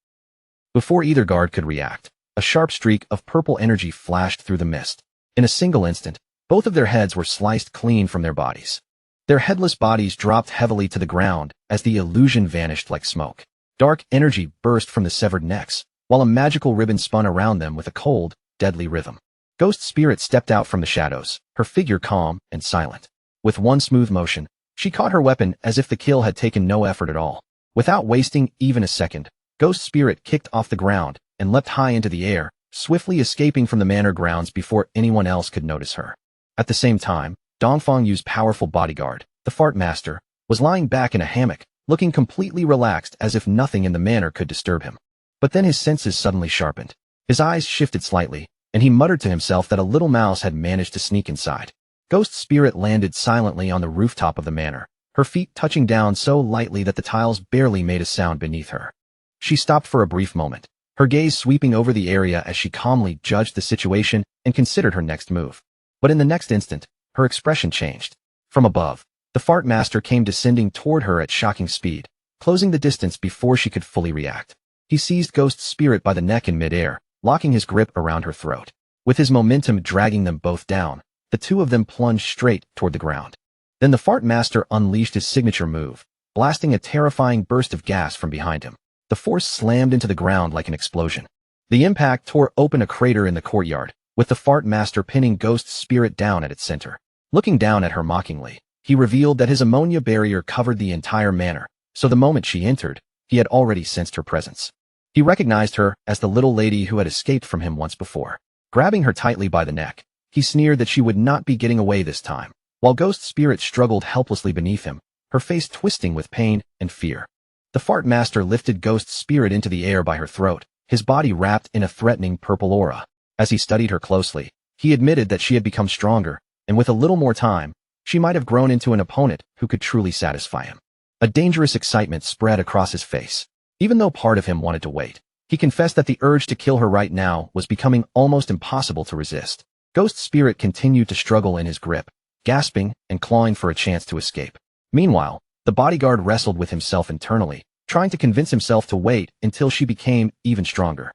Before either guard could react, a sharp streak of purple energy flashed through the mist. In a single instant, both of their heads were sliced clean from their bodies. Their headless bodies dropped heavily to the ground as the illusion vanished like smoke. Dark energy burst from the severed necks, while a magical ribbon spun around them with a cold, deadly rhythm. Ghost Spirit stepped out from the shadows, her figure calm and silent. With one smooth motion, she caught her weapon as if the kill had taken no effort at all. Without wasting even a second, Ghost Spirit kicked off the ground and leapt high into the air, swiftly escaping from the manor grounds before anyone else could notice her. At the same time, Dongfang Yu's powerful bodyguard, the Fart Master, was lying back in a hammock, looking completely relaxed as if nothing in the manor could disturb him. But then his senses suddenly sharpened. His eyes shifted slightly, and he muttered to himself that a little mouse had managed to sneak inside. Ghost Spirit landed silently on the rooftop of the manor, her feet touching down so lightly that the tiles barely made a sound beneath her. She stopped for a brief moment, her gaze sweeping over the area as she calmly judged the situation and considered her next move. But in the next instant, her expression changed. From above, the Fart Master came descending toward her at shocking speed, closing the distance before she could fully react. He seized Ghost Spirit by the neck in midair, locking his grip around her throat. With his momentum dragging them both down, the 2 of them plunged straight toward the ground. Then the Fart Master unleashed his signature move, blasting a terrifying burst of gas from behind him. The force slammed into the ground like an explosion. The impact tore open a crater in the courtyard, with the Fart Master pinning Ghost Spirit down at its center. Looking down at her mockingly, he revealed that his ammonia barrier covered the entire manor, so the moment she entered, he had already sensed her presence. He recognized her as the little lady who had escaped from him once before. Grabbing her tightly by the neck, he sneered that she would not be getting away this time, while Ghost Spirit struggled helplessly beneath him, her face twisting with pain and fear. The Fart Master lifted Ghost Spirit into the air by her throat, his body wrapped in a threatening purple aura. As he studied her closely, he admitted that she had become stronger, and with a little more time, she might have grown into an opponent who could truly satisfy him. A dangerous excitement spread across his face. Even though part of him wanted to wait, he confessed that the urge to kill her right now was becoming almost impossible to resist. Ghost Spirit continued to struggle in his grip, gasping and clawing for a chance to escape. Meanwhile, the bodyguard wrestled with himself internally, trying to convince himself to wait until she became even stronger.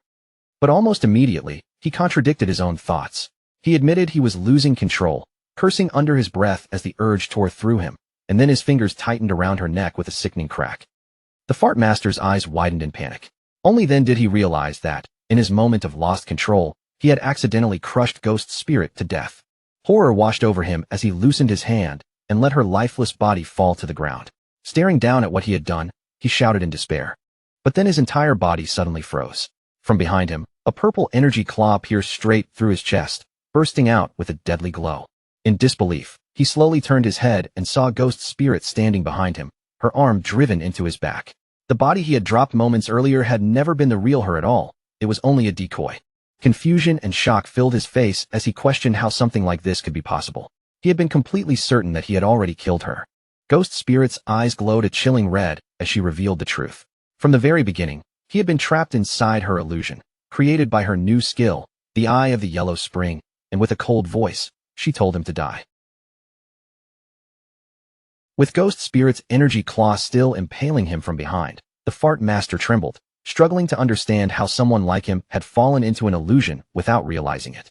But almost immediately, he contradicted his own thoughts. He admitted he was losing control, cursing under his breath as the urge tore through him, and then his fingers tightened around her neck with a sickening crack. The Fart Master's eyes widened in panic. Only then did he realize that, in his moment of lost control, he had accidentally crushed Ghost Spirit to death. Horror washed over him as he loosened his hand and let her lifeless body fall to the ground. Staring down at what he had done, he shouted in despair. But then his entire body suddenly froze. From behind him, a purple energy claw pierced straight through his chest, bursting out with a deadly glow. In disbelief, he slowly turned his head and saw Ghost Spirit standing behind him, her arm driven into his back. The body he had dropped moments earlier had never been the real her at all. It was only a decoy. Confusion and shock filled his face as he questioned how something like this could be possible. He had been completely certain that he had already killed her. Ghost Spirit's eyes glowed a chilling red as she revealed the truth. From the very beginning, he had been trapped inside her illusion, created by her new skill, the Eye of the Yellow Spring, and with a cold voice, she told him to die. With Ghost Spirit's energy claw still impaling him from behind, the Fart Master trembled, struggling to understand how someone like him had fallen into an illusion without realizing it.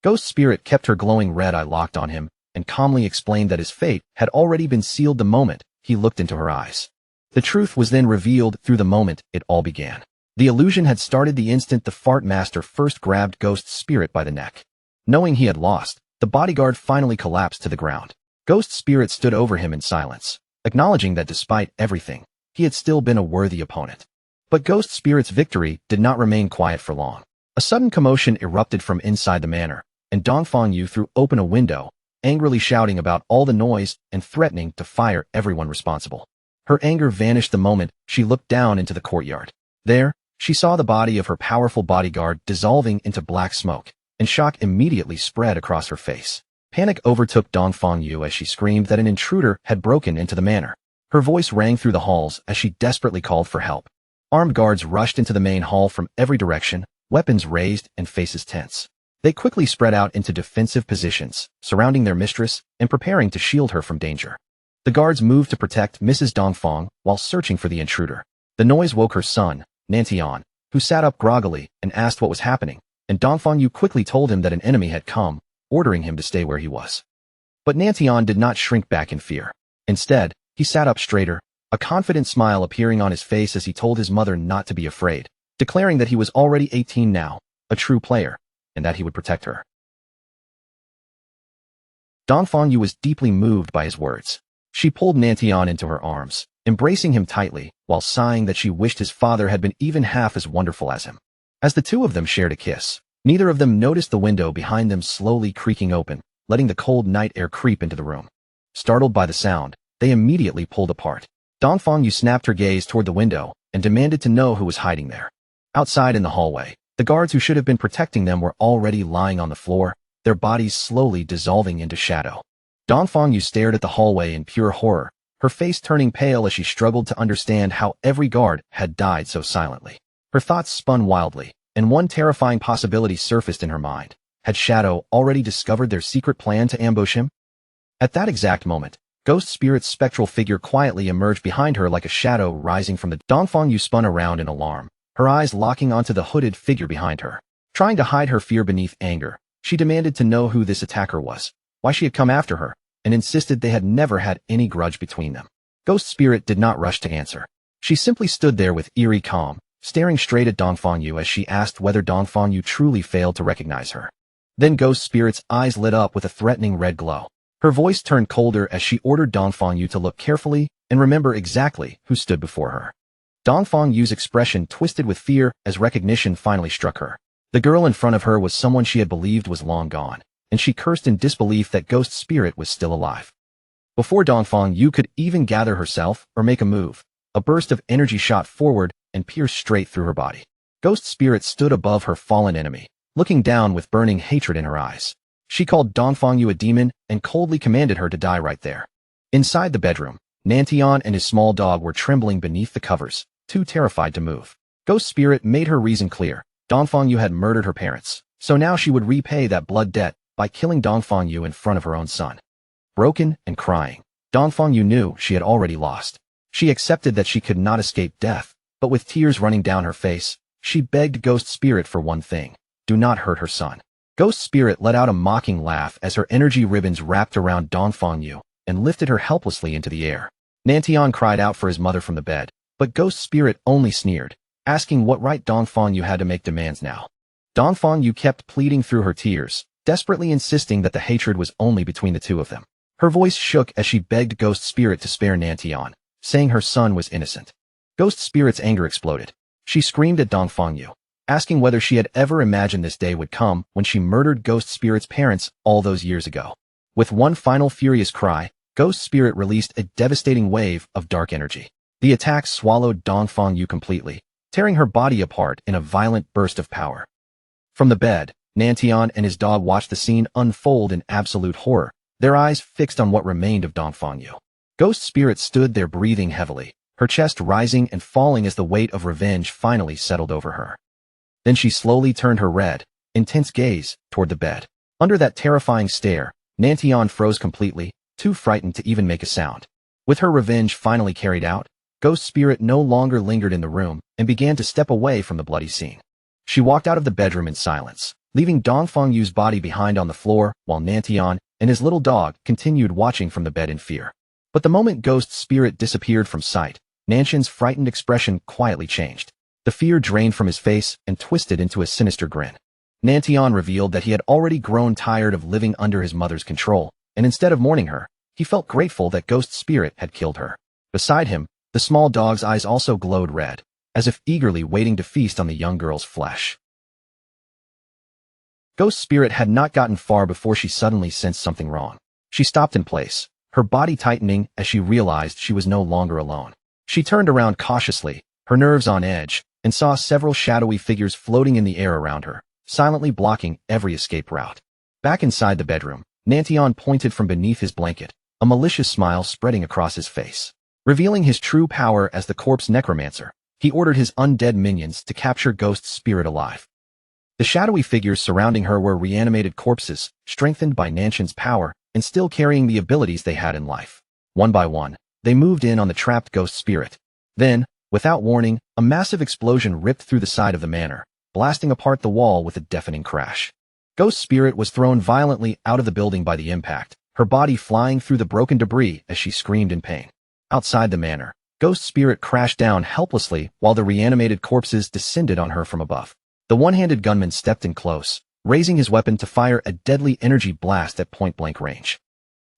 Ghost Spirit kept her glowing red eye locked on him and calmly explained that his fate had already been sealed the moment he looked into her eyes. The truth was then revealed through the moment it all began. The illusion had started the instant the Fart Master first grabbed Ghost Spirit by the neck. Knowing he had lost, the bodyguard finally collapsed to the ground. Ghost Spirit stood over him in silence, acknowledging that despite everything, he had still been a worthy opponent. But Ghost Spirit's victory did not remain quiet for long. A sudden commotion erupted from inside the manor, and Dongfang Yu threw open a window, angrily shouting about all the noise and threatening to fire everyone responsible. Her anger vanished the moment she looked down into the courtyard. There, she saw the body of her powerful bodyguard dissolving into black smoke, and shock immediately spread across her face. Panic overtook Dongfang Yu as she screamed that an intruder had broken into the manor. Her voice rang through the halls as she desperately called for help. Armed guards rushed into the main hall from every direction, weapons raised and faces tense. They quickly spread out into defensive positions, surrounding their mistress and preparing to shield her from danger. The guards moved to protect Mrs. Dongfang while searching for the intruder. The noise woke her son, Nantian, who sat up groggily and asked what was happening, and Dongfang Yu quickly told him that an enemy had come, ordering him to stay where he was. But Nantian did not shrink back in fear. Instead, he sat up straighter, a confident smile appearing on his face as he told his mother not to be afraid, declaring that he was already 18 now, a true player, and that he would protect her. Dongfang Yu was deeply moved by his words. She pulled Nantian into her arms, embracing him tightly, while sighing that she wished his father had been even half as wonderful as him. As the two of them shared a kiss, neither of them noticed the window behind them slowly creaking open, letting the cold night air creep into the room. Startled by the sound, they immediately pulled apart. Dongfang Yu snapped her gaze toward the window and demanded to know who was hiding there. Outside in the hallway, the guards who should have been protecting them were already lying on the floor, their bodies slowly dissolving into shadow. Dongfang Yu stared at the hallway in pure horror, her face turning pale as she struggled to understand how every guard had died so silently. Her thoughts spun wildly, and one terrifying possibility surfaced in her mind. Had Shadow already discovered their secret plan to ambush him? At that exact moment, Ghost Spirit's spectral figure quietly emerged behind her like a shadow rising from the Dongfang Yu spun around in alarm, her eyes locking onto the hooded figure behind her. Trying to hide her fear beneath anger, she demanded to know who this attacker was, why she had come after her, and insisted they had never had any grudge between them. Ghost Spirit did not rush to answer. She simply stood there with eerie calm, staring straight at Dongfang Yu as she asked whether Dongfang Yu truly failed to recognize her. Then Ghost Spirit's eyes lit up with a threatening red glow. Her voice turned colder as she ordered Dongfang Yu to look carefully and remember exactly who stood before her. Dongfang Yu's expression twisted with fear as recognition finally struck her. The girl in front of her was someone she had believed was long gone, and she cursed in disbelief that Ghost Spirit was still alive. Before Dongfang Yu could even gather herself or make a move, a burst of energy shot forward and pierced straight through her body. Ghost Spirit stood above her fallen enemy, looking down with burning hatred in her eyes. She called Dongfang Yu a demon and coldly commanded her to die right there. Inside the bedroom, Nantian and his small dog were trembling beneath the covers, too terrified to move. Ghost Spirit made her reason clear. Dongfang Yu had murdered her parents, so now she would repay that blood debt by killing Dongfang Yu in front of her own son. Broken and crying, Dongfang Yu knew she had already lost. She accepted that she could not escape death, but with tears running down her face, she begged Ghost Spirit for one thing: do not hurt her son. Ghost Spirit let out a mocking laugh as her energy ribbons wrapped around Dongfang Yu and lifted her helplessly into the air. Nantian cried out for his mother from the bed, but Ghost Spirit only sneered, asking what right Dongfang Yu had to make demands now. Dongfang Yu kept pleading through her tears, desperately insisting that the hatred was only between the two of them. Her voice shook as she begged Ghost Spirit to spare Nantian, saying her son was innocent. Ghost Spirit's anger exploded. She screamed at Dongfangyu, asking whether she had ever imagined this day would come when she murdered Ghost Spirit's parents all those years ago. With one final furious cry, Ghost Spirit released a devastating wave of dark energy. The attack swallowed Dongfangyu completely, tearing her body apart in a violent burst of power. From the bed, Nantian and his dog watched the scene unfold in absolute horror, their eyes fixed on what remained of Dongfangyu. Ghost Spirit stood there breathing heavily, her chest rising and falling as the weight of revenge finally settled over her. Then she slowly turned her red, intense gaze toward the bed. Under that terrifying stare, Nantian froze completely, too frightened to even make a sound. With her revenge finally carried out, Ghost Spirit no longer lingered in the room and began to step away from the bloody scene. She walked out of the bedroom in silence, leaving Dongfangyu's body behind on the floor while Nantian and his little dog continued watching from the bed in fear. But the moment Ghost Spirit disappeared from sight, Nanshan's frightened expression quietly changed. The fear drained from his face and twisted into a sinister grin. Nantian revealed that he had already grown tired of living under his mother's control, and instead of mourning her, he felt grateful that Ghost Spirit had killed her. Beside him, the small dog's eyes also glowed red, as if eagerly waiting to feast on the young girl's flesh. Ghost Spirit had not gotten far before she suddenly sensed something wrong. She stopped in place, her body tightening as she realized she was no longer alone. She turned around cautiously, her nerves on edge, and saw several shadowy figures floating in the air around her, silently blocking every escape route. Back inside the bedroom, Nantian pointed from beneath his blanket, a malicious smile spreading across his face. Revealing his true power as the corpse necromancer, he ordered his undead minions to capture Ghost Spirit alive. The shadowy figures surrounding her were reanimated corpses, strengthened by Nanshan's power and still carrying the abilities they had in life. One by one, they moved in on the trapped Ghost Spirit. Then, without warning, a massive explosion ripped through the side of the manor, blasting apart the wall with a deafening crash. Ghost Spirit was thrown violently out of the building by the impact, her body flying through the broken debris as she screamed in pain. Outside the manor, Ghost Spirit crashed down helplessly while the reanimated corpses descended on her from above. The one-handed gunman stepped in close, raising his weapon to fire a deadly energy blast at point-blank range.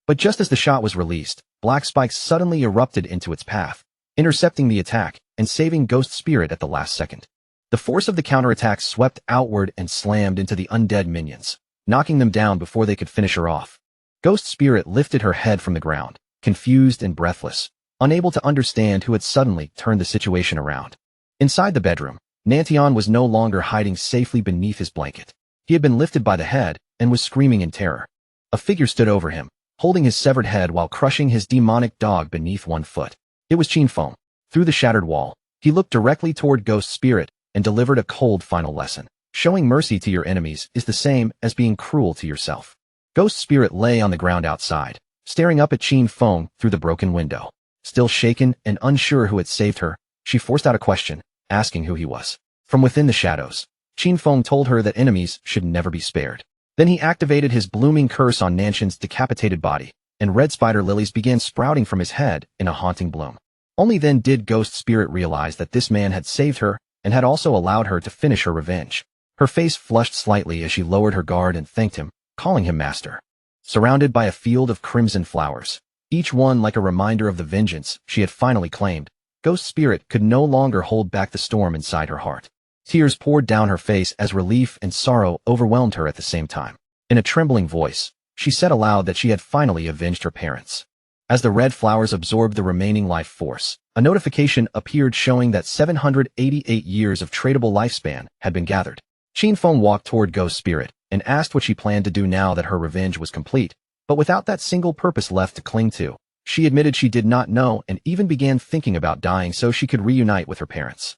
But just as the shot was released, black spikes suddenly erupted into its path, intercepting the attack and saving Ghost Spirit at the last second. The force of the counterattack swept outward and slammed into the undead minions, knocking them down before they could finish her off. Ghost Spirit lifted her head from the ground, confused and breathless, unable to understand who had suddenly turned the situation around. Inside the bedroom, Nantian was no longer hiding safely beneath his blanket. He had been lifted by the head and was screaming in terror. A figure stood over him, holding his severed head while crushing his demonic dog beneath one foot. It was Qinfeng. Through the shattered wall, he looked directly toward Ghost Spirit and delivered a cold final lesson. Showing mercy to your enemies is the same as being cruel to yourself. Ghost Spirit lay on the ground outside, staring up at Qinfeng through the broken window. Still shaken and unsure who had saved her, she forced out a question, asking who he was. From within the shadows, Qinfeng told her that enemies should never be spared. Then he activated his blooming curse on Nanshan's decapitated body, and red spider lilies began sprouting from his head in a haunting bloom. Only then did Ghost Spirit realize that this man had saved her and had also allowed her to finish her revenge. Her face flushed slightly as she lowered her guard and thanked him, calling him master. Surrounded by a field of crimson flowers, each one like a reminder of the vengeance she had finally claimed, Ghost Spirit could no longer hold back the storm inside her heart. Tears poured down her face as relief and sorrow overwhelmed her at the same time. In a trembling voice, she said aloud that she had finally avenged her parents. As the red flowers absorbed the remaining life force, a notification appeared showing that 788 years of tradable lifespan had been gathered. Qinfeng walked toward Ghost Spirit and asked what she planned to do now that her revenge was complete. But without that single purpose left to cling to, she admitted she did not know and even began thinking about dying so she could reunite with her parents.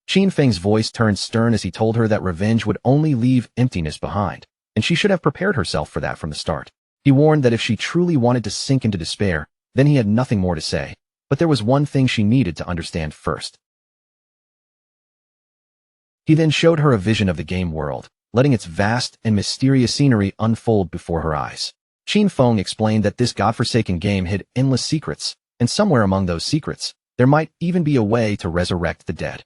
Qinfeng's voice turned stern as he told her that revenge would only leave emptiness behind, and she should have prepared herself for that from the start. He warned that if she truly wanted to sink into despair, then he had nothing more to say, but there was one thing she needed to understand first. He then showed her a vision of the game world, letting its vast and mysterious scenery unfold before her eyes. Qinfeng explained that this godforsaken game hid endless secrets, and somewhere among those secrets, there might even be a way to resurrect the dead.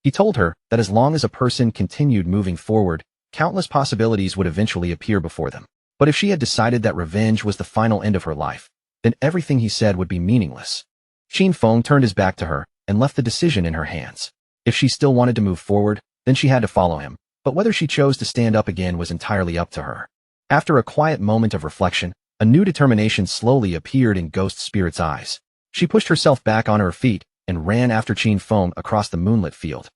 He told her that as long as a person continued moving forward, countless possibilities would eventually appear before them. But if she had decided that revenge was the final end of her life, then everything he said would be meaningless. Qinfeng turned his back to her, and left the decision in her hands. If she still wanted to move forward, then she had to follow him, but whether she chose to stand up again was entirely up to her. After a quiet moment of reflection, a new determination slowly appeared in Ghost Spirit's eyes. She pushed herself back on her feet and ran after Qin Feng across the moonlit field.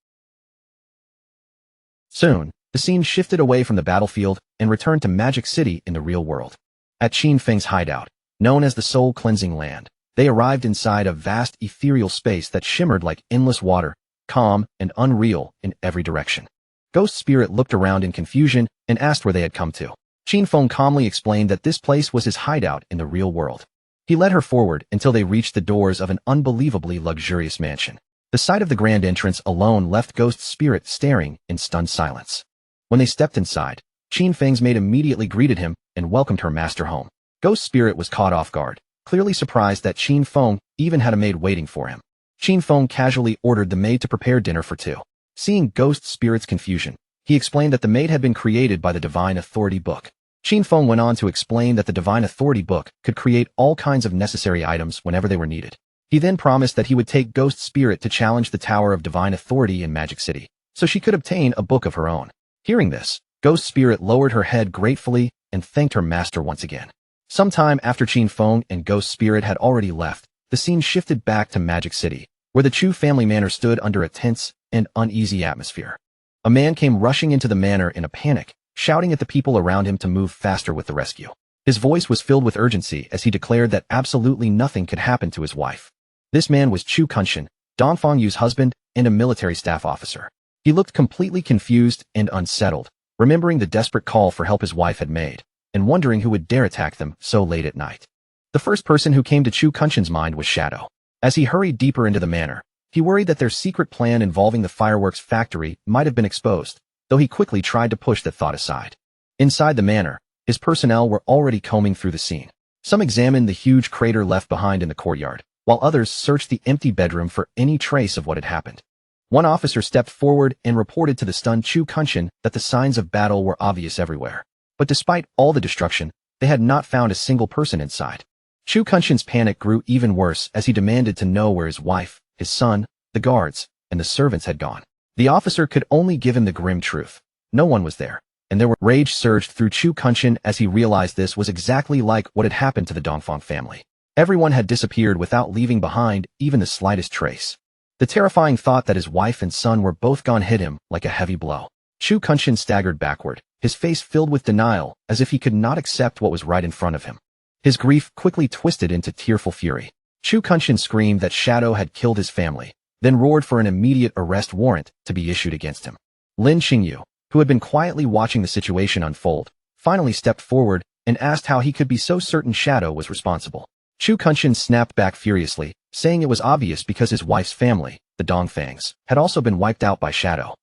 Soon, the scene shifted away from the battlefield and returned to Magic City in the real world. At Qin Feng's hideout, known as the Soul Cleansing Land, they arrived inside a vast ethereal space that shimmered like endless water, calm and unreal in every direction. Ghost Spirit looked around in confusion and asked where they had come to. Qin Feng calmly explained that this place was his hideout in the real world. He led her forward until they reached the doors of an unbelievably luxurious mansion. The sight of the grand entrance alone left Ghost Spirit staring in stunned silence. When they stepped inside, Qin Feng's maid immediately greeted him and welcomed her master home. Ghost Spirit was caught off guard, clearly surprised that Qin Feng even had a maid waiting for him. Qin Feng casually ordered the maid to prepare dinner for two. Seeing Ghost Spirit's confusion, he explained that the maid had been created by the Divine Authority book. Qin Feng went on to explain that the Divine Authority book could create all kinds of necessary items whenever they were needed. He then promised that he would take Ghost Spirit to challenge the Tower of Divine Authority in Magic City, so she could obtain a book of her own. Hearing this, Ghost Spirit lowered her head gratefully and thanked her master once again. Sometime after Qin Feng and Ghost Spirit had already left, the scene shifted back to Magic City, where the Chu family manor stood under a tense and uneasy atmosphere. A man came rushing into the manor in a panic, shouting at the people around him to move faster with the rescue. His voice was filled with urgency as he declared that absolutely nothing could happen to his wife. This man was Chu Kunshan, Dongfang Yu's husband and a military staff officer. He looked completely confused and unsettled, remembering the desperate call for help his wife had made, and wondering who would dare attack them so late at night. The first person who came to Chu Kunshan's mind was Shadow. As he hurried deeper into the manor, he worried that their secret plan involving the fireworks factory might have been exposed, though he quickly tried to push that thought aside. Inside the manor, his personnel were already combing through the scene. Some examined the huge crater left behind in the courtyard, while others searched the empty bedroom for any trace of what had happened. One officer stepped forward and reported to the stunned Chu Kunshan that the signs of battle were obvious everywhere. But despite all the destruction, they had not found a single person inside. Chu Kunshan's panic grew even worse as he demanded to know where his wife, his son, the guards, and the servants had gone. The officer could only give him the grim truth. No one was there, and rage surged through Chu Kunshan as he realized this was exactly like what had happened to the Dongfang family. Everyone had disappeared without leaving behind even the slightest trace. The terrifying thought that his wife and son were both gone hit him like a heavy blow. Chu Kunshan staggered backward, his face filled with denial as if he could not accept what was right in front of him. His grief quickly twisted into tearful fury. Chu Kunshan screamed that Shadow had killed his family, then roared for an immediate arrest warrant to be issued against him. Lin Qingyu, who had been quietly watching the situation unfold, finally stepped forward and asked how he could be so certain Shadow was responsible. Chu Kunshan snapped back furiously, saying it was obvious because his wife's family, the Dongfangs, had also been wiped out by Shadow.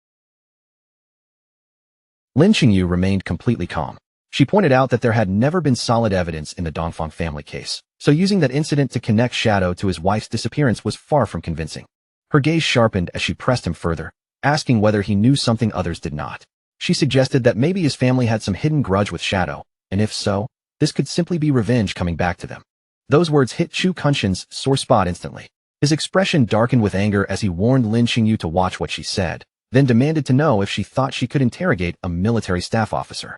Lin Qingyu remained completely calm. She pointed out that there had never been solid evidence in the Dongfang family case, so using that incident to connect Shadow to his wife's disappearance was far from convincing. Her gaze sharpened as she pressed him further, asking whether he knew something others did not. She suggested that maybe his family had some hidden grudge with Shadow, and if so, this could simply be revenge coming back to them. Those words hit Chu Kunshan's sore spot instantly. His expression darkened with anger as he warned Lin Qingyu to watch what she said, then demanded to know if she thought she could interrogate a military staff officer.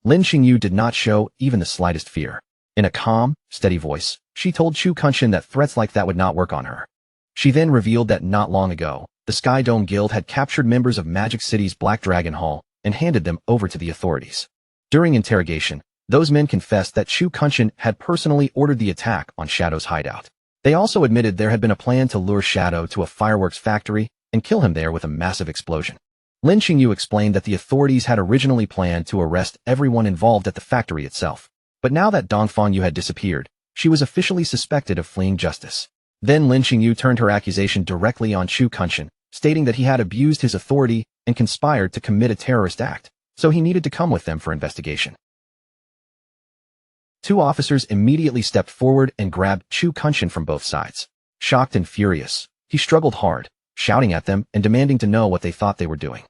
Lin Qingyu did not show even the slightest fear. In a calm, steady voice, she told Chu Kunshan that threats like that would not work on her. She then revealed that not long ago, the Sky Dome Guild had captured members of Magic City's Black Dragon Hall and handed them over to the authorities. During interrogation, those men confessed that Chu Kunshan had personally ordered the attack on Shadow's hideout. They also admitted there had been a plan to lure Shadow to a fireworks factory and kill him there with a massive explosion. Lin Qingyu explained that the authorities had originally planned to arrest everyone involved at the factory itself. But now that Dongfang Yu had disappeared, she was officially suspected of fleeing justice. Then Lin Qingyu turned her accusation directly on Chu Kunshan, stating that he had abused his authority and conspired to commit a terrorist act, so he needed to come with them for investigation. Two officers immediately stepped forward and grabbed Chu Kunshan from both sides. Shocked and furious, he struggled hard, shouting at them and demanding to know what they thought they were doing.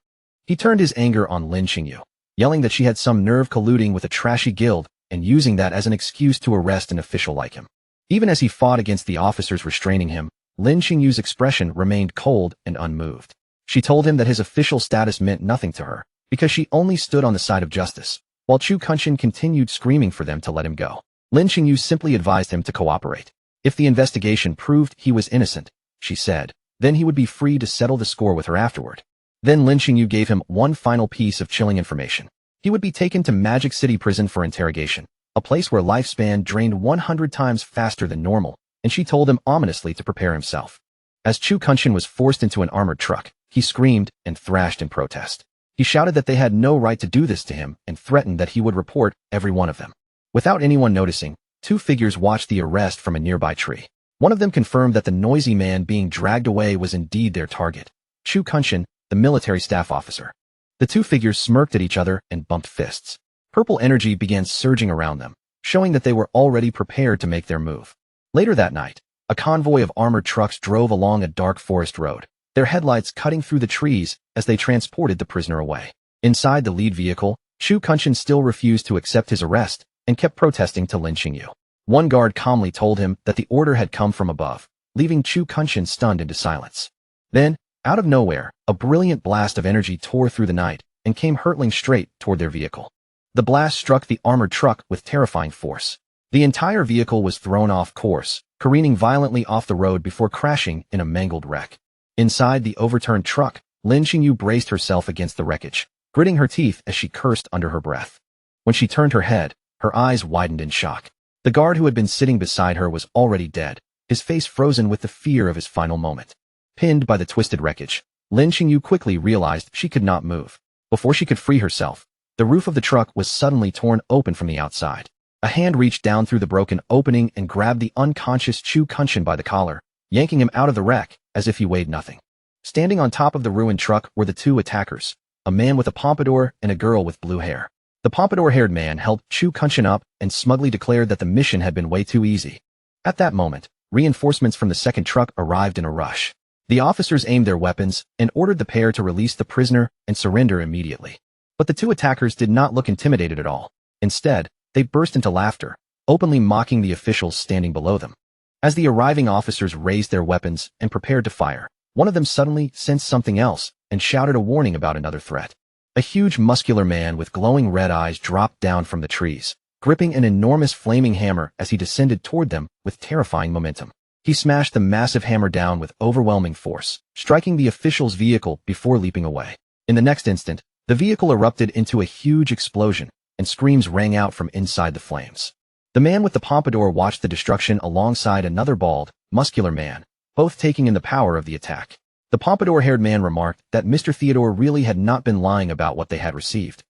He turned his anger on Lin Qingyu, yelling that she had some nerve colluding with a trashy guild and using that as an excuse to arrest an official like him. Even as he fought against the officers restraining him, Lin Xingyu's expression remained cold and unmoved. She told him that his official status meant nothing to her, because she only stood on the side of justice, while Chu Kunshin continued screaming for them to let him go. Lin Xingyu simply advised him to cooperate. If the investigation proved he was innocent, she said, then he would be free to settle the score with her afterward. Then Lin Xingyu gave him one final piece of chilling information. He would be taken to Magic City Prison for interrogation, a place where lifespan drained 100 times faster than normal, and she told him ominously to prepare himself. As Chu Kunshin was forced into an armored truck, he screamed and thrashed in protest. He shouted that they had no right to do this to him and threatened that he would report every one of them. Without anyone noticing, two figures watched the arrest from a nearby tree. One of them confirmed that the noisy man being dragged away was indeed their target, Chu Kunshin, the military staff officer. The two figures smirked at each other and bumped fists. Purple energy began surging around them, showing that they were already prepared to make their move. Later that night, a convoy of armored trucks drove along a dark forest road, their headlights cutting through the trees as they transported the prisoner away. Inside the lead vehicle, Chu Kunshin still refused to accept his arrest and kept protesting to Lin Xingyu. One guard calmly told him that the order had come from above, leaving Chu Kunshin stunned into silence. Then, out of nowhere, a brilliant blast of energy tore through the night and came hurtling straight toward their vehicle. The blast struck the armored truck with terrifying force. The entire vehicle was thrown off course, careening violently off the road before crashing in a mangled wreck. Inside the overturned truck, Lin Xingyu braced herself against the wreckage, gritting her teeth as she cursed under her breath. When she turned her head, her eyes widened in shock. The guard who had been sitting beside her was already dead, his face frozen with the fear of his final moment. Pinned by the twisted wreckage, Lin Xingyu quickly realized she could not move. Before she could free herself, the roof of the truck was suddenly torn open from the outside. A hand reached down through the broken opening and grabbed the unconscious Chu Kunshin by the collar, yanking him out of the wreck as if he weighed nothing. Standing on top of the ruined truck were the two attackers, a man with a pompadour and a girl with blue hair. The pompadour-haired man helped Chu Kunshin up and smugly declared that the mission had been way too easy. At that moment, reinforcements from the second truck arrived in a rush. The officers aimed their weapons and ordered the pair to release the prisoner and surrender immediately. But the two attackers did not look intimidated at all. Instead, they burst into laughter, openly mocking the officials standing below them. As the arriving officers raised their weapons and prepared to fire, one of them suddenly sensed something else and shouted a warning about another threat. A huge muscular man with glowing red eyes dropped down from the trees, gripping an enormous flaming hammer as he descended toward them with terrifying momentum. He smashed the massive hammer down with overwhelming force, striking the official's vehicle before leaping away. In the next instant, the vehicle erupted into a huge explosion, and screams rang out from inside the flames. The man with the pompadour watched the destruction alongside another bald, muscular man, both taking in the power of the attack. The pompadour-haired man remarked that Mr. Theodore really had not been lying about what they had received.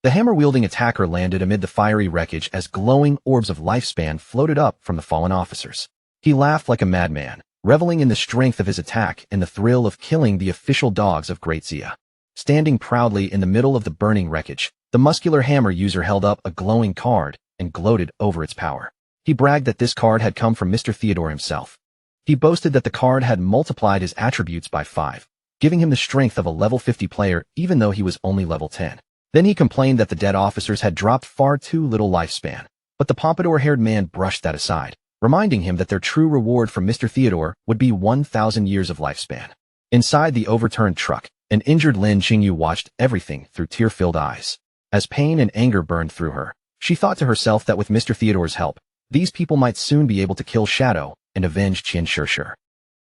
The hammer-wielding attacker landed amid the fiery wreckage as glowing orbs of lifespan floated up from the fallen officers. He laughed like a madman, reveling in the strength of his attack and the thrill of killing the official dogs of Great Xia. Standing proudly in the middle of the burning wreckage, the muscular hammer user held up a glowing card and gloated over its power. He bragged that this card had come from Mr. Theodore himself. He boasted that the card had multiplied his attributes by 5, giving him the strength of a level 50 player even though he was only level 10. Then he complained that the dead officers had dropped far too little lifespan, but the pompadour-haired man brushed that aside, reminding him that their true reward from Mr. Theodore would be 1,000 years of lifespan. Inside the overturned truck, an injured Lin Xingyu watched everything through tear-filled eyes. As pain and anger burned through her, she thought to herself that with Mr. Theodore's help, these people might soon be able to kill Shadow and avenge Qian Shishir.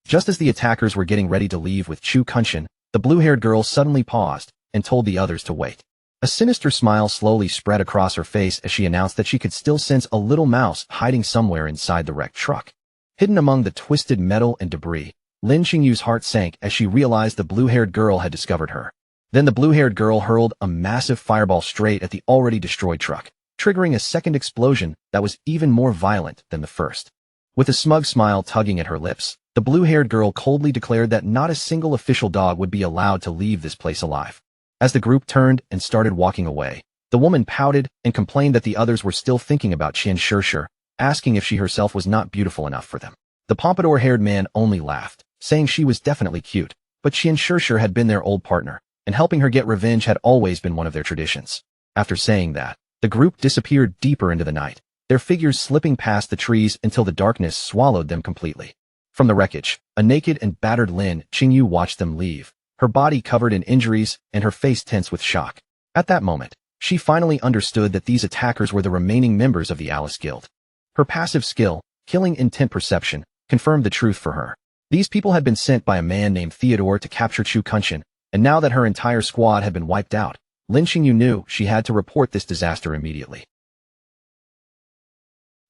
Just as the attackers were getting ready to leave with Chu Kunshin, the blue-haired girl suddenly paused and told the others to wait. A sinister smile slowly spread across her face as she announced that she could still sense a little mouse hiding somewhere inside the wrecked truck. Hidden among the twisted metal and debris, Lin Xingyu's heart sank as she realized the blue-haired girl had discovered her. Then the blue-haired girl hurled a massive fireball straight at the already destroyed truck, triggering a second explosion that was even more violent than the first. With a smug smile tugging at her lips, the blue-haired girl coldly declared that not a single official dog would be allowed to leave this place alive. As the group turned and started walking away, the woman pouted and complained that the others were still thinking about Qian Shishir, asking if she herself was not beautiful enough for them. The pompadour-haired man only laughed, saying she was definitely cute, but Qian Shishir had been their old partner, and helping her get revenge had always been one of their traditions. After saying that, the group disappeared deeper into the night, their figures slipping past the trees until the darkness swallowed them completely. From the wreckage, a naked and battered Lin Qingyu watched them leave, her body covered in injuries and her face tense with shock. At that moment, she finally understood that these attackers were the remaining members of the Alice Guild. Her passive skill, killing intent perception, confirmed the truth for her. These people had been sent by a man named Theodore to capture Chu Kunshin, and now that her entire squad had been wiped out, Lin Qingyu knew she had to report this disaster immediately.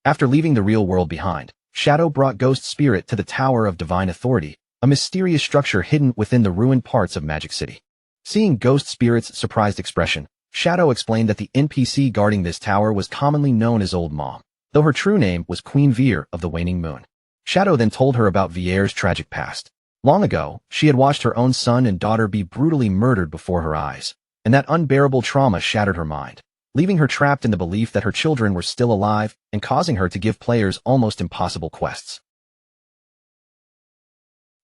After leaving the real world behind, Shadow brought Ghost Spirit to the Tower of Divine Authority, a mysterious structure hidden within the ruined parts of Magic City. Seeing Ghost Spirit's surprised expression, Shadow explained that the NPC guarding this tower was commonly known as Old Mom, though her true name was Queen Veer of the Waning Moon. Shadow then told her about Vier's tragic past. Long ago, she had watched her own son and daughter be brutally murdered before her eyes, and that unbearable trauma shattered her mind, leaving her trapped in the belief that her children were still alive and causing her to give players almost impossible quests.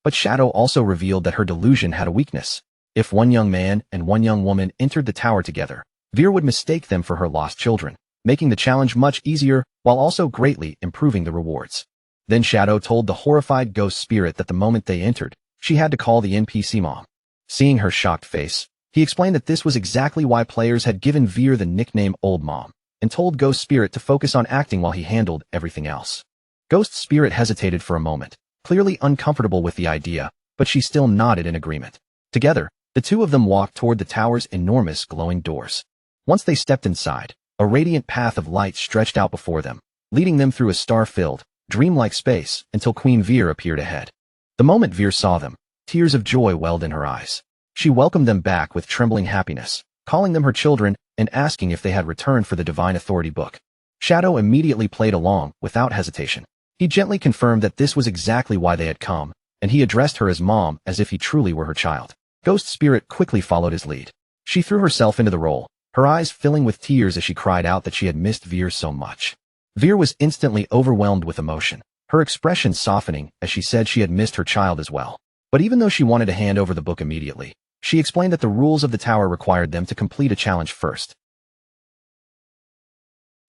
But Shadow also revealed that her delusion had a weakness. If one young man and one young woman entered the tower together, Veer would mistake them for her lost children, making the challenge much easier while also greatly improving the rewards. Then Shadow told the horrified Ghost Spirit that the moment they entered, she had to call the NPC mom. Seeing her shocked face, he explained that this was exactly why players had given Veer the nickname Old Mom, and told Ghost Spirit to focus on acting while he handled everything else. Ghost Spirit hesitated for a moment, clearly uncomfortable with the idea, but she still nodded in agreement. Together, the two of them walked toward the tower's enormous glowing doors. Once they stepped inside, a radiant path of light stretched out before them, leading them through a star-filled, dreamlike space until Queen Veer appeared ahead. The moment Veer saw them, tears of joy welled in her eyes. She welcomed them back with trembling happiness, calling them her children and asking if they had returned for the Divine Authority book. Shadow immediately played along without hesitation. He gently confirmed that this was exactly why they had come, and he addressed her as mom as if he truly were her child. Ghost Spirit quickly followed his lead. She threw herself into the role, her eyes filling with tears as she cried out that she had missed Veer so much. Veer was instantly overwhelmed with emotion, her expression softening as she said she had missed her child as well. But even though she wanted to hand over the book immediately, she explained that the rules of the tower required them to complete a challenge first.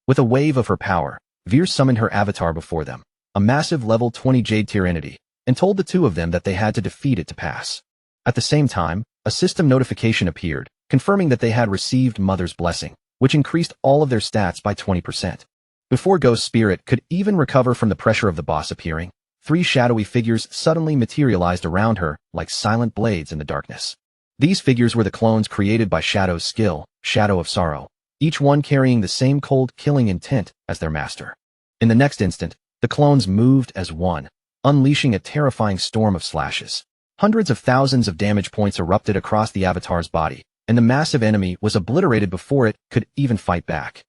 With a wave of her power, Veer summoned her avatar before them, a massive level 20 Jade tier entity, and told the two of them that they had to defeat it to pass. At the same time, a system notification appeared, confirming that they had received Mother's Blessing, which increased all of their stats by 20%. Before Ghost Spirit could even recover from the pressure of the boss appearing, 3 shadowy figures suddenly materialized around her like silent blades in the darkness. These figures were the clones created by Shadow's skill, Shadow of Sorrow, each one carrying the same cold killing intent as their master. In the next instant, the clones moved as one, unleashing a terrifying storm of slashes. Hundreds of thousands of damage points erupted across the avatar's body, and the massive enemy was obliterated before it could even fight back.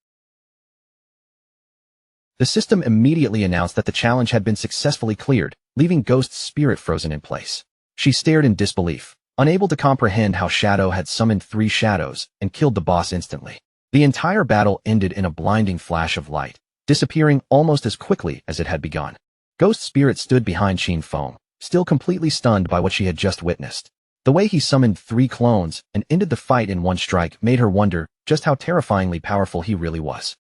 The system immediately announced that the challenge had been successfully cleared, leaving Ghost Spirit frozen in place. She stared in disbelief, unable to comprehend how Shadow had summoned 3 shadows and killed the boss instantly. The entire battle ended in a blinding flash of light, disappearing almost as quickly as it had begun. Ghost Spirit stood behind Qin Feng, still completely stunned by what she had just witnessed. The way he summoned 3 clones and ended the fight in one strike made her wonder just how terrifyingly powerful he really was.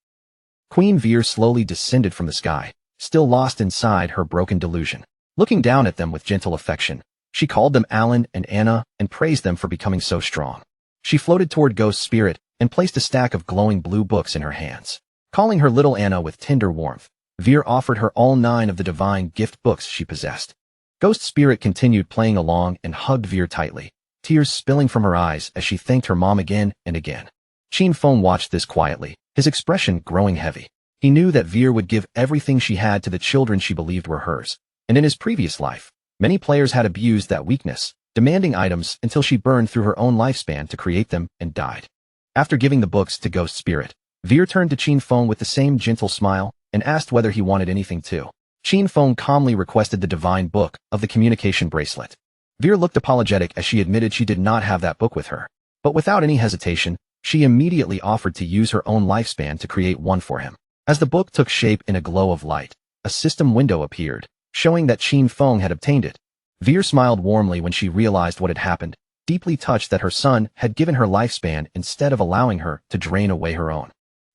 Queen Veer slowly descended from the sky, still lost inside her broken delusion. Looking down at them with gentle affection, she called them Alan and Anna and praised them for becoming so strong. She floated toward Ghost Spirit and placed a stack of glowing blue books in her hands. Calling her little Anna with tender warmth, Veer offered her all 9 of the divine gift books she possessed. Ghost Spirit continued playing along and hugged Veer tightly, tears spilling from her eyes as she thanked her mom again and again. Qin Feng watched this quietly, his expression growing heavy. He knew that Veer would give everything she had to the children she believed were hers, and in his previous life, many players had abused that weakness, demanding items until she burned through her own lifespan to create them and died. After giving the books to Ghost Spirit, Veer turned to Qin Feng with the same gentle smile and asked whether he wanted anything too. Qin Feng calmly requested the divine book of the communication bracelet. Veer looked apologetic as she admitted she did not have that book with her, but without any hesitation, she immediately offered to use her own lifespan to create one for him. As the book took shape in a glow of light, a system window appeared, showing that Qin Feng had obtained it. Veer smiled warmly when she realized what had happened, deeply touched that her son had given her lifespan instead of allowing her to drain away her own.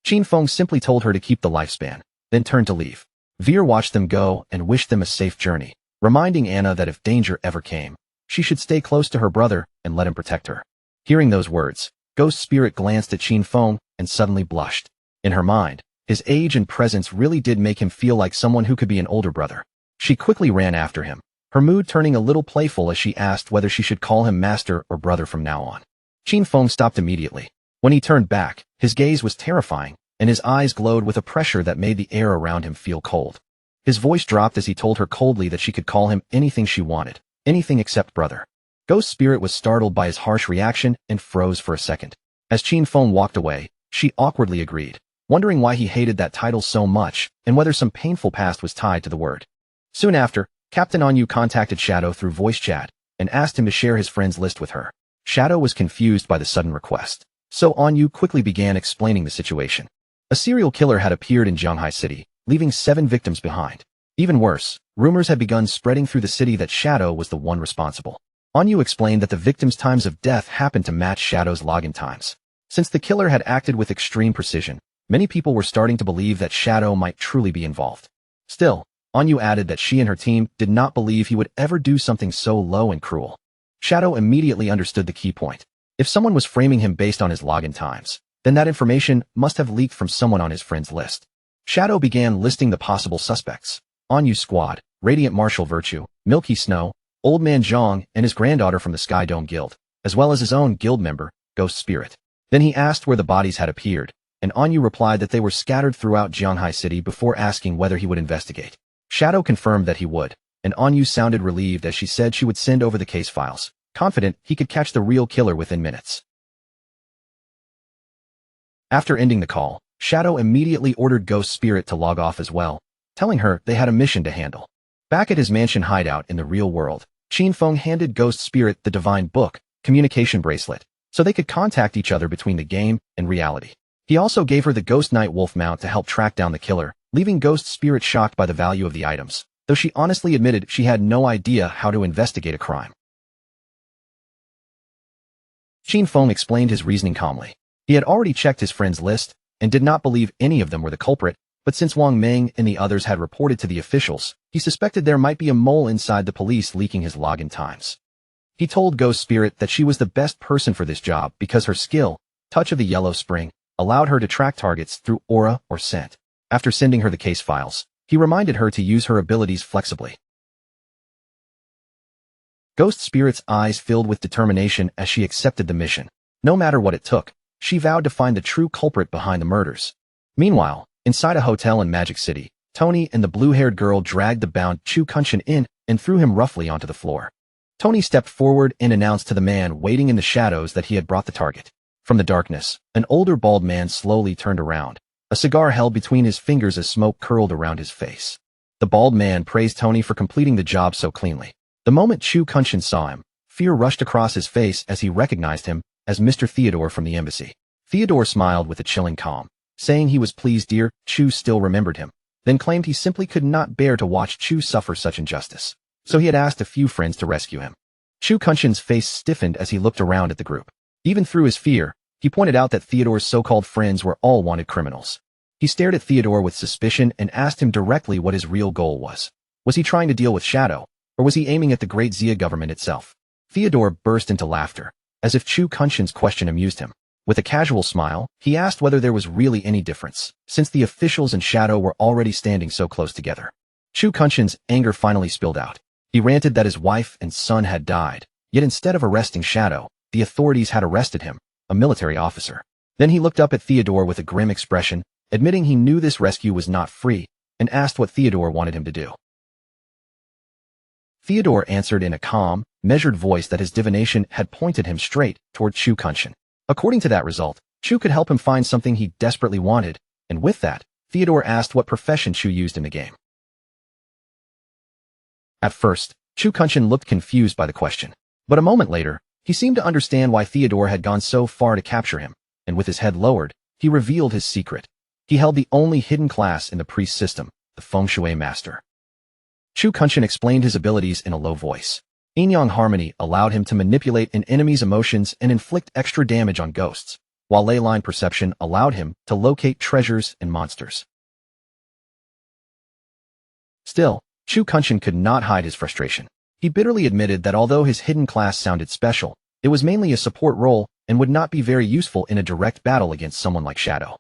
Qin Feng simply told her to keep the lifespan, then turned to leave. Veer watched them go and wished them a safe journey, reminding Anna that if danger ever came, she should stay close to her brother and let him protect her. Hearing those words, Ghost Spirit glanced at Qin Feng and suddenly blushed. In her mind, his age and presence really did make him feel like someone who could be an older brother. She quickly ran after him, her mood turning a little playful as she asked whether she should call him master or brother from now on. Qin Feng stopped immediately. When he turned back, his gaze was terrifying, and his eyes glowed with a pressure that made the air around him feel cold. His voice dropped as he told her coldly that she could call him anything she wanted, anything except brother. Ghost Spirit was startled by his harsh reaction and froze for a second. As Qin Feng walked away, she awkwardly agreed, wondering why he hated that title so much and whether some painful past was tied to the word. Soon after, Captain Anyu contacted Shadow through voice chat and asked him to share his friends list with her. Shadow was confused by the sudden request, so Anyu quickly began explaining the situation. A serial killer had appeared in Zhanghai City, leaving 7 victims behind. Even worse, rumors had begun spreading through the city that Shadow was the one responsible. Anyu explained that the victims' times of death happened to match Shadow's login times. Since the killer had acted with extreme precision, many people were starting to believe that Shadow might truly be involved. Still, Anyu added that she and her team did not believe he would ever do something so low and cruel. Shadow immediately understood the key point. If someone was framing him based on his login times, then that information must have leaked from someone on his friends list. Shadow began listing the possible suspects: Anyu's squad, Radiant Martial Virtue, Milky Snow, Old Man Zhang, and his granddaughter from the Sky Dome Guild, as well as his own guild member, Ghost Spirit. Then he asked where the bodies had appeared, and Anyu replied that they were scattered throughout Zhanghai City before asking whether he would investigate. Shadow confirmed that he would, and Anyu sounded relieved as she said she would send over the case files, confident he could catch the real killer within minutes. After ending the call, Shadow immediately ordered Ghost Spirit to log off as well, telling her they had a mission to handle. Back at his mansion hideout in the real world, Qin Feng handed Ghost Spirit the Divine Book, communication bracelet, so they could contact each other between the game and reality. He also gave her the Ghost Knight Wolf mount to help track down the killer, leaving Ghost Spirit shocked by the value of the items, though she honestly admitted she had no idea how to investigate a crime. Qin Feng explained his reasoning calmly. He had already checked his friends' list and did not believe any of them were the culprit, but since Wang Meng and the others had reported to the officials, he suspected there might be a mole inside the police leaking his login times. He told Ghost Spirit that she was the best person for this job because her skill, Touch of the Yellow Spring, allowed her to track targets through aura or scent. After sending her the case files, he reminded her to use her abilities flexibly. Ghost Spirit's eyes filled with determination as she accepted the mission. No matter what it took, she vowed to find the true culprit behind the murders. Meanwhile, inside a hotel in Magic City, Tony and the blue-haired girl dragged the bound Chu Kunshin in and threw him roughly onto the floor. Tony stepped forward and announced to the man waiting in the shadows that he had brought the target. From the darkness, an older bald man slowly turned around, a cigar held between his fingers as smoke curled around his face. The bald man praised Tony for completing the job so cleanly. The moment Chu Kunshin saw him, fear rushed across his face as he recognized him as Mr. Theodore from the embassy. Theodore smiled with a chilling calm, saying he was pleased dear Chu still remembered him, then claimed he simply could not bear to watch Chu suffer such injustice. So he had asked a few friends to rescue him. Chu Kunshin's face stiffened as he looked around at the group. Even through his fear, he pointed out that Theodore's so-called friends were all wanted criminals. He stared at Theodore with suspicion and asked him directly what his real goal was. Was he trying to deal with Shadow, or was he aiming at the Great Xia government itself? Theodore burst into laughter, as if Chu Kunshin's question amused him. With a casual smile, he asked whether there was really any difference, since the officials and Shadow were already standing so close together. Chu Kunshin's anger finally spilled out. He ranted that his wife and son had died, yet instead of arresting Shadow, the authorities had arrested him, a military officer. Then he looked up at Theodore with a grim expression, admitting he knew this rescue was not free, and asked what Theodore wanted him to do. Theodore answered in a calm, measured voice that his divination had pointed him straight toward Chu Kunshin. According to that result, Chu could help him find something he desperately wanted, and with that, Theodore asked what profession Chu used in the game. At first, Chu Kunshin looked confused by the question, but a moment later, he seemed to understand why Theodore had gone so far to capture him, and with his head lowered, he revealed his secret. He held the only hidden class in the priest system, the Feng Shui Master. Chu Kunshin explained his abilities in a low voice. Yin-Yang Harmony allowed him to manipulate an enemy's emotions and inflict extra damage on ghosts, while Leyline Perception allowed him to locate treasures and monsters. Still, Chu Kunshin could not hide his frustration. He bitterly admitted that although his hidden class sounded special, it was mainly a support role and would not be very useful in a direct battle against someone like Shadow.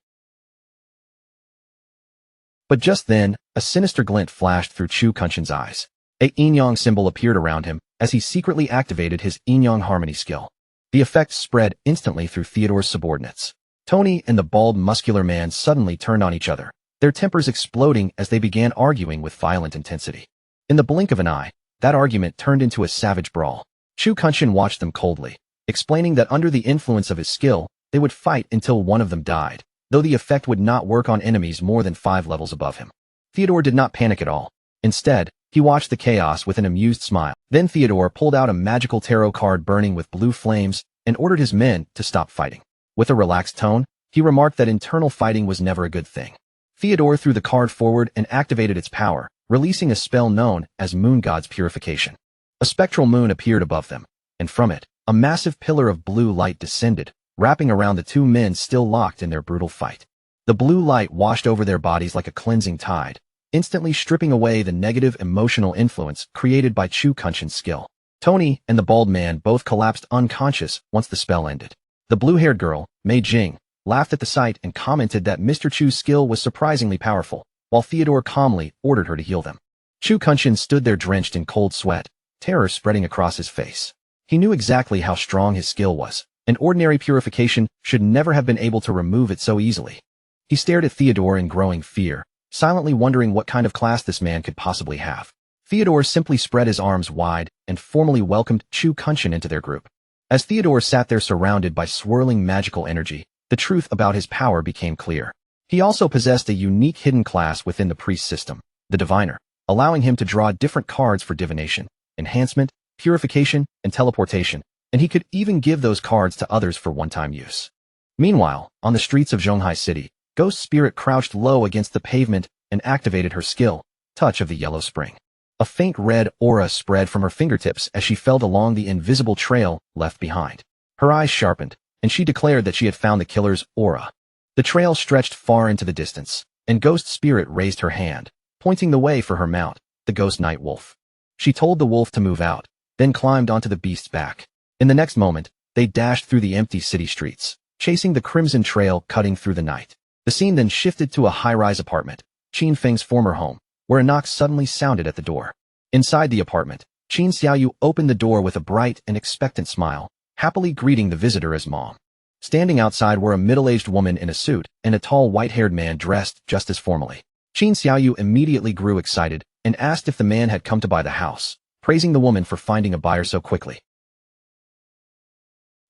But just then, a sinister glint flashed through Chu Kunshin's eyes. A yin-yang symbol appeared around him as he secretly activated his yin-yang harmony skill. The effect spread instantly through Theodore's subordinates. Tony and the bald, muscular man suddenly turned on each other, their tempers exploding as they began arguing with violent intensity. In the blink of an eye, that argument turned into a savage brawl. Chu Kunshin watched them coldly, explaining that under the influence of his skill, they would fight until one of them died, though the effect would not work on enemies more than 5 levels above him. Theodore did not panic at all. Instead, he watched the chaos with an amused smile. Then Theodore pulled out a magical tarot card burning with blue flames and ordered his men to stop fighting. With a relaxed tone, he remarked that internal fighting was never a good thing. Theodore threw the card forward and activated its power, releasing a spell known as Moon God's Purification. A spectral moon appeared above them, and from it, a massive pillar of blue light descended, wrapping around the 2 men still locked in their brutal fight. The blue light washed over their bodies like a cleansing tide, instantly stripping away the negative emotional influence created by Chu Kunshin's skill. Tony and the bald man both collapsed unconscious once the spell ended. The blue-haired girl, Mei Jing, laughed at the sight and commented that Mr. Chu's skill was surprisingly powerful, while Theodore calmly ordered her to heal them. Chu Kunshin stood there drenched in cold sweat, terror spreading across his face. He knew exactly how strong his skill was, and ordinary purification should never have been able to remove it so easily. He stared at Theodore in growing fear, silently wondering what kind of class this man could possibly have. Theodore simply spread his arms wide and formally welcomed Chu Kunshin into their group. As Theodore sat there surrounded by swirling magical energy, the truth about his power became clear. He also possessed a unique hidden class within the priest system, the diviner, allowing him to draw different cards for divination, enhancement, purification, and teleportation, and he could even give those cards to others for one-time use. Meanwhile, on the streets of Zhonghai City, Ghost Spirit crouched low against the pavement and activated her skill, Touch of the Yellow Spring. A faint red aura spread from her fingertips as she felt along the invisible trail left behind. Her eyes sharpened, and she declared that she had found the killer's aura. The trail stretched far into the distance, and Ghost Spirit raised her hand, pointing the way for her mount, the Ghost Night Wolf. She told the wolf to move out, then climbed onto the beast's back. In the next moment, they dashed through the empty city streets, chasing the crimson trail cutting through the night. The scene then shifted to a high-rise apartment, Qin Feng's former home, where a knock suddenly sounded at the door. Inside the apartment, Qin Xiaoyu opened the door with a bright and expectant smile, happily greeting the visitor as mom. Standing outside were a middle-aged woman in a suit and a tall white-haired man dressed just as formally. Qin Xiaoyu immediately grew excited and asked if the man had come to buy the house, praising the woman for finding a buyer so quickly.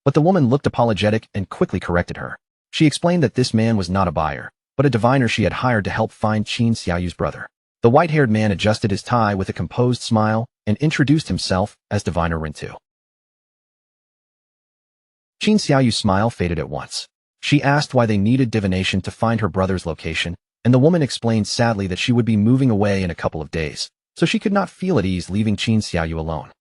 But the woman looked apologetic and quickly corrected her. She explained that this man was not a buyer, but a diviner she had hired to help find Qin Xiaoyu's brother. The white-haired man adjusted his tie with a composed smile and introduced himself as Diviner Rintu. Qin Xiaoyu's smile faded at once. She asked why they needed divination to find her brother's location, and the woman explained sadly that she would be moving away in a couple of days, so she could not feel at ease leaving Qin Xiaoyu alone.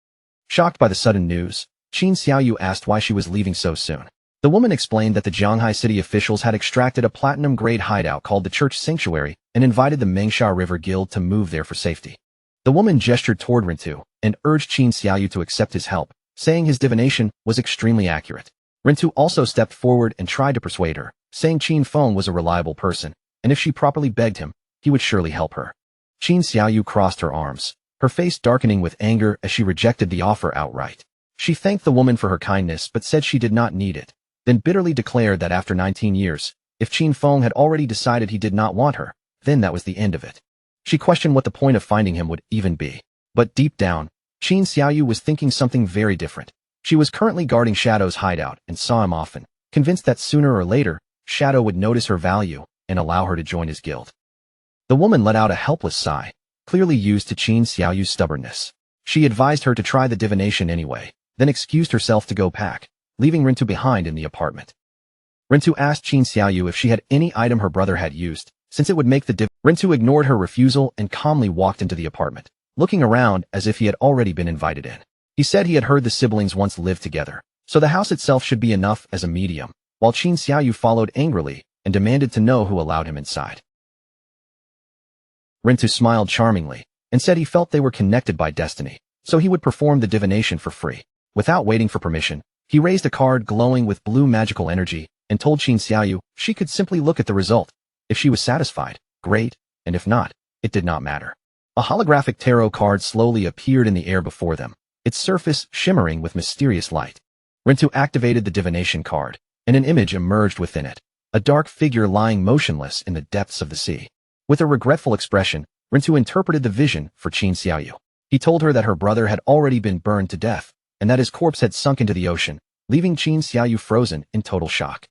Shocked by the sudden news, Qin Xiaoyu asked why she was leaving so soon. The woman explained that the Zhonghai city officials had extracted a platinum-grade hideout called the Church Sanctuary and invited the Mengsha River Guild to move there for safety. The woman gestured toward Rintu and urged Qin Xiaoyu to accept his help, saying his divination was extremely accurate. Rintu also stepped forward and tried to persuade her, saying Qin Feng was a reliable person, and if she properly begged him, he would surely help her. Qin Xiaoyu crossed her arms, her face darkening with anger as she rejected the offer outright. She thanked the woman for her kindness but said she did not need it, then bitterly declared that after 19 years, if Qin Feng had already decided he did not want her, then that was the end of it. She questioned what the point of finding him would even be. But deep down, Qin Xiaoyu was thinking something very different. She was currently guarding Shadow's hideout and saw him often, convinced that sooner or later, Shadow would notice her value and allow her to join his guild. The woman let out a helpless sigh, clearly used to Qin Xiaoyu's stubbornness. She advised her to try the divination anyway, then excused herself to go pack, leaving Rintu behind in the apartment. Rintu asked Qin Xiaoyu if she had any item her brother had used, since it would make the Rintu ignored her refusal and calmly walked into the apartment, looking around as if he had already been invited in. He said he had heard the siblings once lived together, so the house itself should be enough as a medium, while Qin Xiaoyu followed angrily and demanded to know who allowed him inside. Rintu smiled charmingly, and said he felt they were connected by destiny, so he would perform the divination for free. Without waiting for permission, he raised a card glowing with blue magical energy and told Qin Xiaoyu she could simply look at the result. If she was satisfied, great, and if not, it did not matter. A holographic tarot card slowly appeared in the air before them, its surface shimmering with mysterious light. Rintu activated the divination card, and an image emerged within it, a dark figure lying motionless in the depths of the sea. With a regretful expression, Rintu interpreted the vision for Qin Xiaoyu. He told her that her brother had already been burned to death, and that his corpse had sunk into the ocean, leaving Qin Xiaoyu frozen in total shock.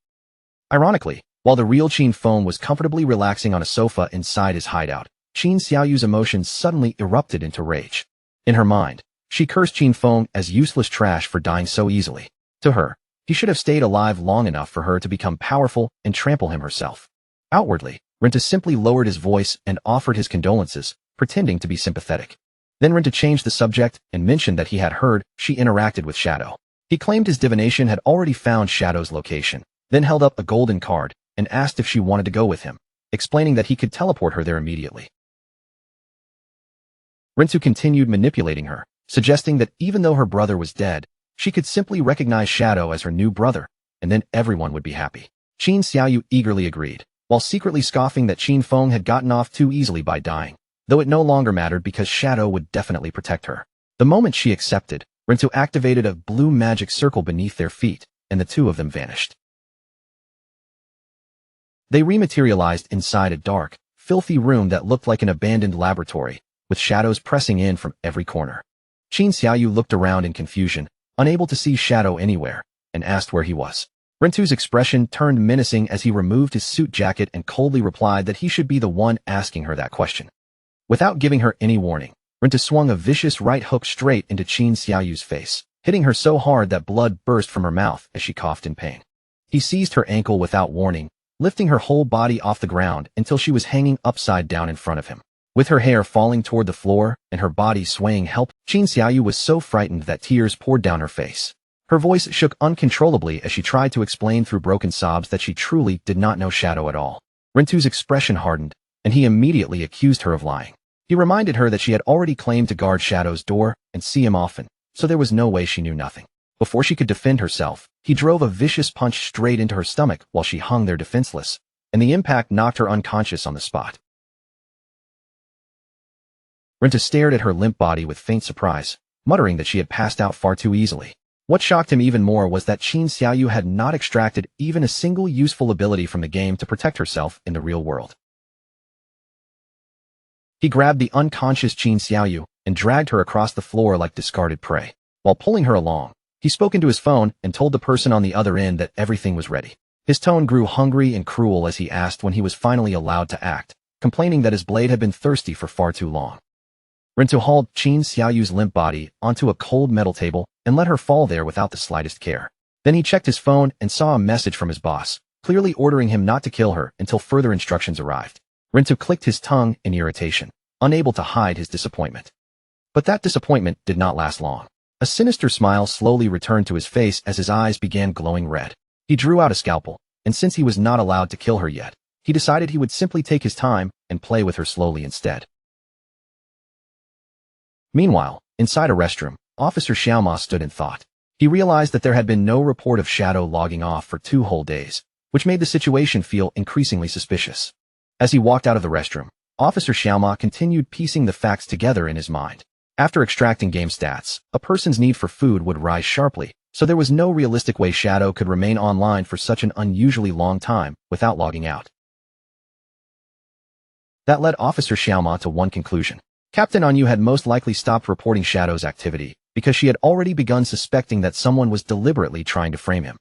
Ironically, while the real Qin Feng was comfortably relaxing on a sofa inside his hideout, Qin Xiaoyu's emotions suddenly erupted into rage. In her mind, she cursed Qin Feng as useless trash for dying so easily. To her, he should have stayed alive long enough for her to become powerful and trample him herself. Outwardly, Rintu simply lowered his voice and offered his condolences, pretending to be sympathetic. Then Rintu changed the subject and mentioned that he had heard she interacted with Shadow. He claimed his divination had already found Shadow's location, then held up a golden card and asked if she wanted to go with him, explaining that he could teleport her there immediately. Rintu continued manipulating her, suggesting that even though her brother was dead, she could simply recognize Shadow as her new brother, and then everyone would be happy. Qin Xiaoyu eagerly agreed, while secretly scoffing that Qin Feng had gotten off too easily by dying, though it no longer mattered because Shadow would definitely protect her. The moment she accepted, Rintu activated a blue magic circle beneath their feet, and the two of them vanished. They rematerialized inside a dark, filthy room that looked like an abandoned laboratory, with shadows pressing in from every corner. Qin Xiaoyu looked around in confusion, unable to see Shadow anywhere, and asked where he was. Rintu's expression turned menacing as he removed his suit jacket and coldly replied that he should be the one asking her that question. Without giving her any warning, Rintu swung a vicious right hook straight into Qin Xiaoyu's face, hitting her so hard that blood burst from her mouth as she coughed in pain. He seized her ankle without warning, lifting her whole body off the ground until she was hanging upside down in front of him. With her hair falling toward the floor and her body swaying Qin Xiaoyu was so frightened that tears poured down her face. Her voice shook uncontrollably as she tried to explain through broken sobs that she truly did not know Shadow at all. Rintu's expression hardened, and he immediately accused her of lying. He reminded her that she had already claimed to guard Shadow's door and see him often, so there was no way she knew nothing. Before she could defend herself, he drove a vicious punch straight into her stomach while she hung there defenseless, and the impact knocked her unconscious on the spot. Rintu stared at her limp body with faint surprise, muttering that she had passed out far too easily. What shocked him even more was that Qin Xiaoyu had not extracted even a single useful ability from the game to protect herself in the real world. He grabbed the unconscious Qin Xiaoyu and dragged her across the floor like discarded prey. While pulling her along, he spoke into his phone and told the person on the other end that everything was ready. His tone grew hungry and cruel as he asked when he was finally allowed to act, complaining that his blade had been thirsty for far too long. Rintu hauled Qin Xiaoyu's limp body onto a cold metal table and let her fall there without the slightest care. Then he checked his phone and saw a message from his boss, clearly ordering him not to kill her until further instructions arrived. Rintu clicked his tongue in irritation, unable to hide his disappointment. But that disappointment did not last long. A sinister smile slowly returned to his face as his eyes began glowing red. He drew out a scalpel, and since he was not allowed to kill her yet, he decided he would simply take his time and play with her slowly instead. Meanwhile, inside a restroom, Officer Xiaoma stood in thought. He realized that there had been no report of Shadow logging off for 2 whole days, which made the situation feel increasingly suspicious. As he walked out of the restroom, Officer Xiaoma continued piecing the facts together in his mind. After extracting game stats, a person's need for food would rise sharply, so there was no realistic way Shadow could remain online for such an unusually long time without logging out. That led Officer Xiaoma to one conclusion. Captain Anyu had most likely stopped reporting Shadow's activity because she had already begun suspecting that someone was deliberately trying to frame him.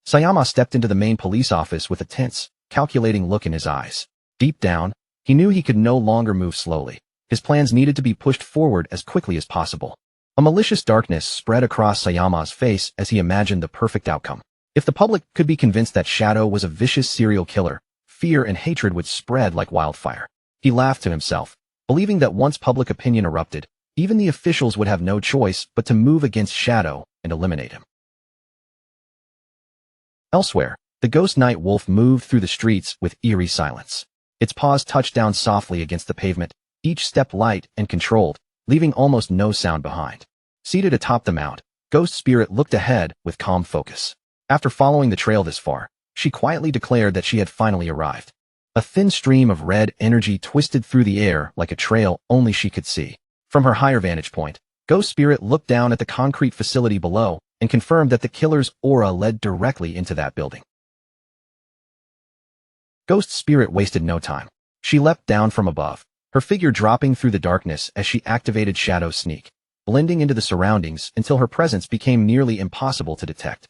Sayama stepped into the main police office with a tense, calculating look in his eyes. Deep down, he knew he could no longer move slowly. His plans needed to be pushed forward as quickly as possible. A malicious darkness spread across Sayama's face as he imagined the perfect outcome. If the public could be convinced that Shadow was a vicious serial killer, fear and hatred would spread like wildfire. He laughed to himself, believing that once public opinion erupted, even the officials would have no choice but to move against Shadow and eliminate him. Elsewhere, the ghost night wolf moved through the streets with eerie silence. Its paws touched down softly against the pavement, each step light and controlled, leaving almost no sound behind. Seated atop the mount, Ghost Spirit looked ahead with calm focus. After following the trail this far, she quietly declared that she had finally arrived. A thin stream of red energy twisted through the air like a trail only she could see. From her higher vantage point, Ghost Spirit looked down at the concrete facility below and confirmed that the killer's aura led directly into that building. Ghost Spirit wasted no time. She leapt down from above, her figure dropping through the darkness as she activated Shadow Sneak, blending into the surroundings until her presence became nearly impossible to detect.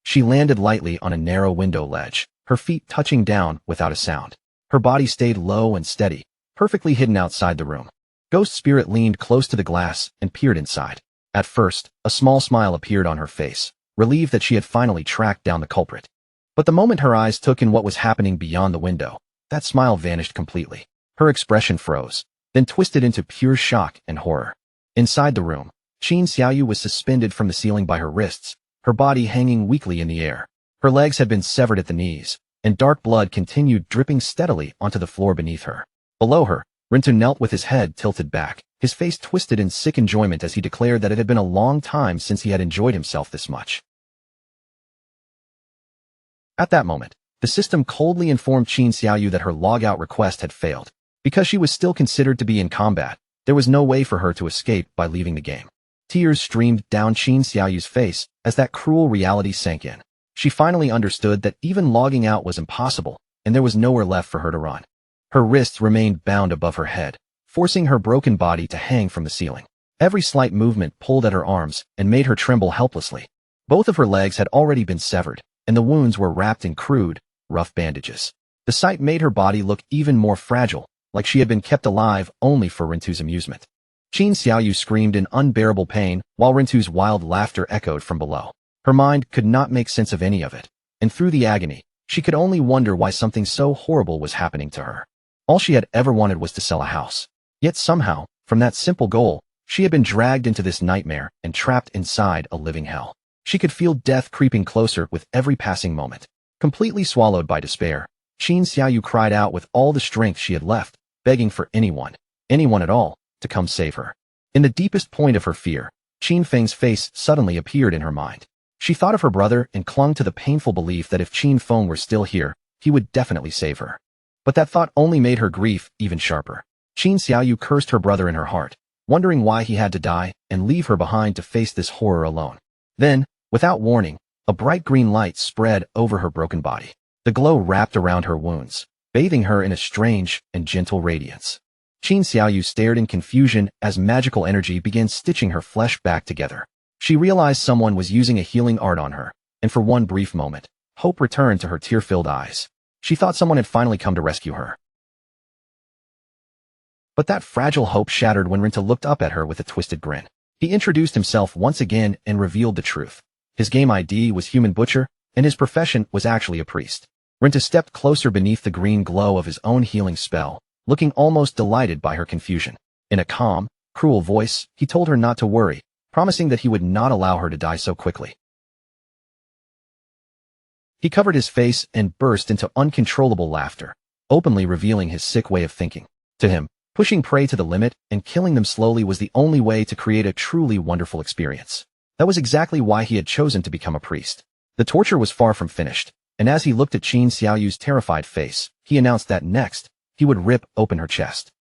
She landed lightly on a narrow window ledge, her feet touching down without a sound. Her body stayed low and steady, perfectly hidden outside the room. Ghost Spirit leaned close to the glass and peered inside. At first, a small smile appeared on her face, relieved that she had finally tracked down the culprit. But the moment her eyes took in what was happening beyond the window, that smile vanished completely. Her expression froze, then twisted into pure shock and horror. Inside the room, Qin Xiaoyu was suspended from the ceiling by her wrists, her body hanging weakly in the air. Her legs had been severed at the knees, and dark blood continued dripping steadily onto the floor beneath her. Below her, Rintu knelt with his head tilted back, his face twisted in sick enjoyment as he declared that it had been a long time since he had enjoyed himself this much. At that moment, the system coldly informed Qin Xiaoyu that her logout request had failed. Because she was still considered to be in combat, there was no way for her to escape by leaving the game. Tears streamed down Qin Xiaoyu's face as that cruel reality sank in. She finally understood that even logging out was impossible, and there was nowhere left for her to run. Her wrists remained bound above her head, forcing her broken body to hang from the ceiling. Every slight movement pulled at her arms and made her tremble helplessly. Both of her legs had already been severed, and the wounds were wrapped in crude, rough bandages. The sight made her body look even more fragile, like she had been kept alive only for Rintu's amusement. Qin Xiaoyu screamed in unbearable pain, while Rintu's wild laughter echoed from below. Her mind could not make sense of any of it, and through the agony, she could only wonder why something so horrible was happening to her. All she had ever wanted was to sell a house. Yet somehow, from that simple goal, she had been dragged into this nightmare and trapped inside a living hell. She could feel death creeping closer with every passing moment. Completely swallowed by despair, Qin Xiaoyu cried out with all the strength she had left, begging for anyone at all, to come save her. In the deepest point of her fear, Qin Feng's face suddenly appeared in her mind. She thought of her brother and clung to the painful belief that if Qin Feng were still here, he would definitely save her. But that thought only made her grief even sharper. Qin Xiaoyu cursed her brother in her heart, wondering why he had to die and leave her behind to face this horror alone. Then, without warning, a bright green light spread over her broken body. The glow wrapped around her wounds, bathing her in a strange and gentle radiance. Qin Xiaoyu stared in confusion as magical energy began stitching her flesh back together. She realized someone was using a healing art on her, and for one brief moment, hope returned to her tear-filled eyes. She thought someone had finally come to rescue her. But that fragile hope shattered when Rinta looked up at her with a twisted grin. He introduced himself once again and revealed the truth. His game ID was Human Butcher, and his profession was actually a priest. Rinta stepped closer beneath the green glow of his own healing spell, looking almost delighted by her confusion. In a calm, cruel voice, he told her not to worry, promising that he would not allow her to die so quickly. He covered his face and burst into uncontrollable laughter, openly revealing his sick way of thinking. To him, pushing prey to the limit and killing them slowly was the only way to create a truly wonderful experience. That was exactly why he had chosen to become a priest. The torture was far from finished, and as he looked at Qin Xiaoyu's terrified face, he announced that next, he would rip open her chest.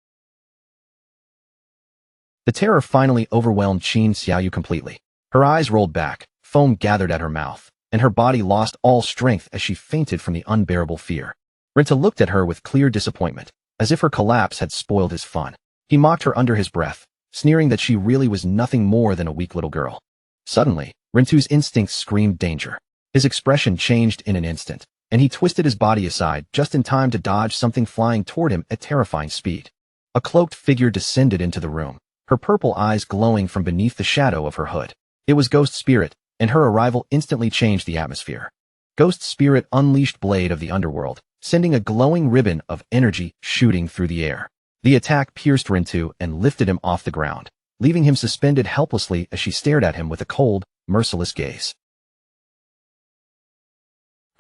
The terror finally overwhelmed Qin Xiaoyu completely. Her eyes rolled back, foam gathered at her mouth, and her body lost all strength as she fainted from the unbearable fear. Rinta looked at her with clear disappointment, as if her collapse had spoiled his fun. He mocked her under his breath, sneering that she really was nothing more than a weak little girl. Suddenly, Rintu's instincts screamed danger. His expression changed in an instant, and he twisted his body aside just in time to dodge something flying toward him at terrifying speed. A cloaked figure descended into the room, her purple eyes glowing from beneath the shadow of her hood. It was Ghost Spirit, and her arrival instantly changed the atmosphere. Ghost Spirit unleashed Blade of the Underworld, sending a glowing ribbon of energy shooting through the air. The attack pierced Rintu and lifted him off the ground, leaving him suspended helplessly as she stared at him with a cold, merciless gaze.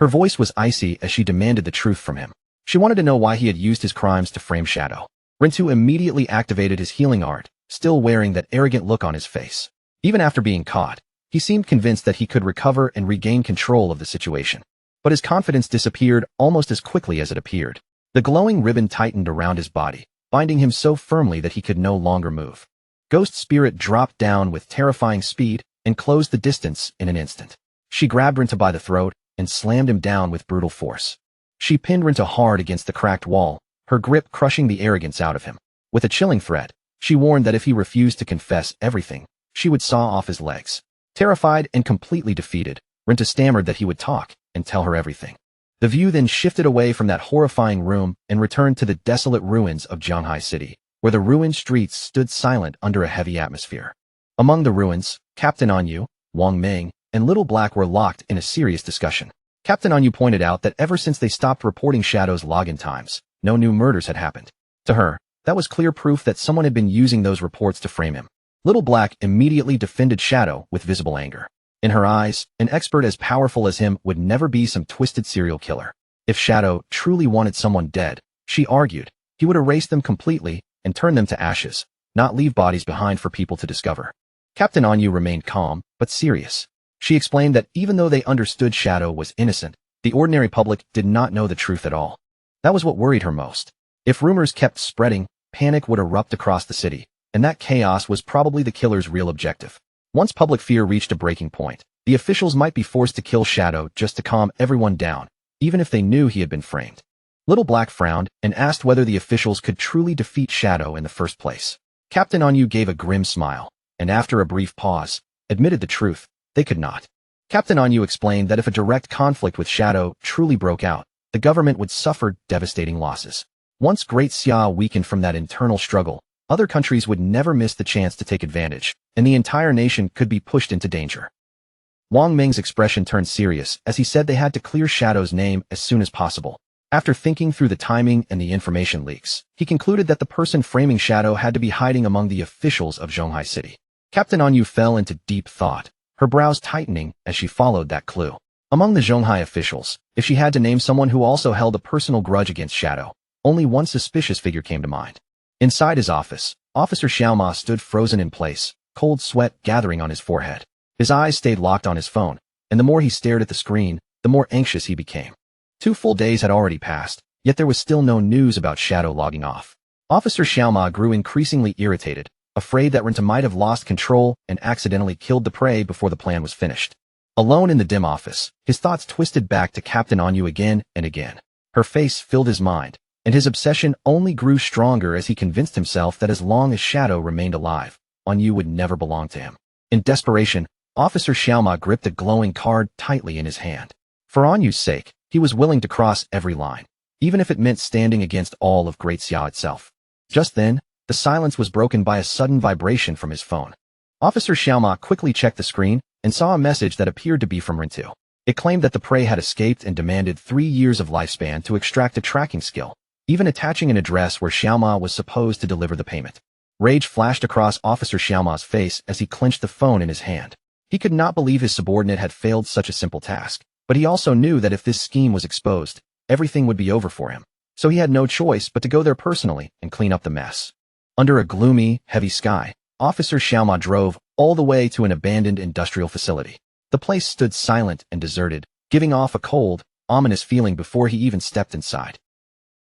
Her voice was icy as she demanded the truth from him. She wanted to know why he had used his crimes to frame Shadow. Rintu immediately activated his healing art, still wearing that arrogant look on his face. Even after being caught, he seemed convinced that he could recover and regain control of the situation. But his confidence disappeared almost as quickly as it appeared. The glowing ribbon tightened around his body, binding him so firmly that he could no longer move. Ghost Spirit dropped down with terrifying speed and closed the distance in an instant. She grabbed Rintu by the throat and slammed him down with brutal force. She pinned Rintu hard against the cracked wall, her grip crushing the arrogance out of him. With a chilling threat, she warned that if he refused to confess everything, she would saw off his legs. Terrified and completely defeated, Rintu stammered that he would talk and tell her everything. The view then shifted away from that horrifying room and returned to the desolate ruins of Zhonghai City, where the ruined streets stood silent under a heavy atmosphere. Among the ruins, Captain Anyu, Wang Ming, and Little Black were locked in a serious discussion. Captain Anyu pointed out that ever since they stopped reporting Shadow's login times, no new murders had happened. To her, that was clear proof that someone had been using those reports to frame him. Little Black immediately defended Shadow with visible anger. In her eyes, an expert as powerful as him would never be some twisted serial killer. If Shadow truly wanted someone dead, she argued, he would erase them completely and turn them to ashes, not leave bodies behind for people to discover. Captain Anyu remained calm, but serious. She explained that even though they understood Shadow was innocent, the ordinary public did not know the truth at all. That was what worried her most. If rumors kept spreading, panic would erupt across the city, and that chaos was probably the killer's real objective. Once public fear reached a breaking point, the officials might be forced to kill Shadow just to calm everyone down, even if they knew he had been framed. Little Black frowned and asked whether the officials could truly defeat Shadow in the first place. Captain Anyu gave a grim smile, and after a brief pause, admitted the truth, they could not. Captain Anyu explained that if a direct conflict with Shadow truly broke out, the government would suffer devastating losses. Once Great Xia weakened from that internal struggle, other countries would never miss the chance to take advantage, and the entire nation could be pushed into danger. Wang Ming's expression turned serious as he said they had to clear Shadow's name as soon as possible. After thinking through the timing and the information leaks, he concluded that the person framing Shadow had to be hiding among the officials of Zhonghai City. Captain Anyu fell into deep thought, her brows tightening as she followed that clue. Among the Zhonghai officials, if she had to name someone who also held a personal grudge against Shadow, only one suspicious figure came to mind. Inside his office, Officer Xiaoma stood frozen in place, cold sweat gathering on his forehead. His eyes stayed locked on his phone, and the more he stared at the screen, the more anxious he became. 2 full days had already passed, yet there was still no news about Shadow logging off. Officer Xiaoma grew increasingly irritated, afraid that Rintu might have lost control and accidentally killed the prey before the plan was finished. Alone in the dim office, his thoughts twisted back to Captain Anyu again and again. Her face filled his mind, and his obsession only grew stronger as he convinced himself that as long as Shadow remained alive, Anyu would never belong to him. In desperation, Officer Xiaoma gripped a glowing card tightly in his hand. For Anyu's sake, he was willing to cross every line, even if it meant standing against all of Great Xia itself. Just then, the silence was broken by a sudden vibration from his phone. Officer Xiaoma quickly checked the screen and saw a message that appeared to be from Rintu. It claimed that the prey had escaped and demanded 3 years of lifespan to extract a tracking skill, even attaching an address where Xiaoma was supposed to deliver the payment. Rage flashed across Officer Xiaoma's face as he clenched the phone in his hand. He could not believe his subordinate had failed such a simple task, but he also knew that if this scheme was exposed, everything would be over for him. So he had no choice but to go there personally and clean up the mess. Under a gloomy, heavy sky, Officer Xiaoma drove all the way to an abandoned industrial facility. The place stood silent and deserted, giving off a cold, ominous feeling before he even stepped inside.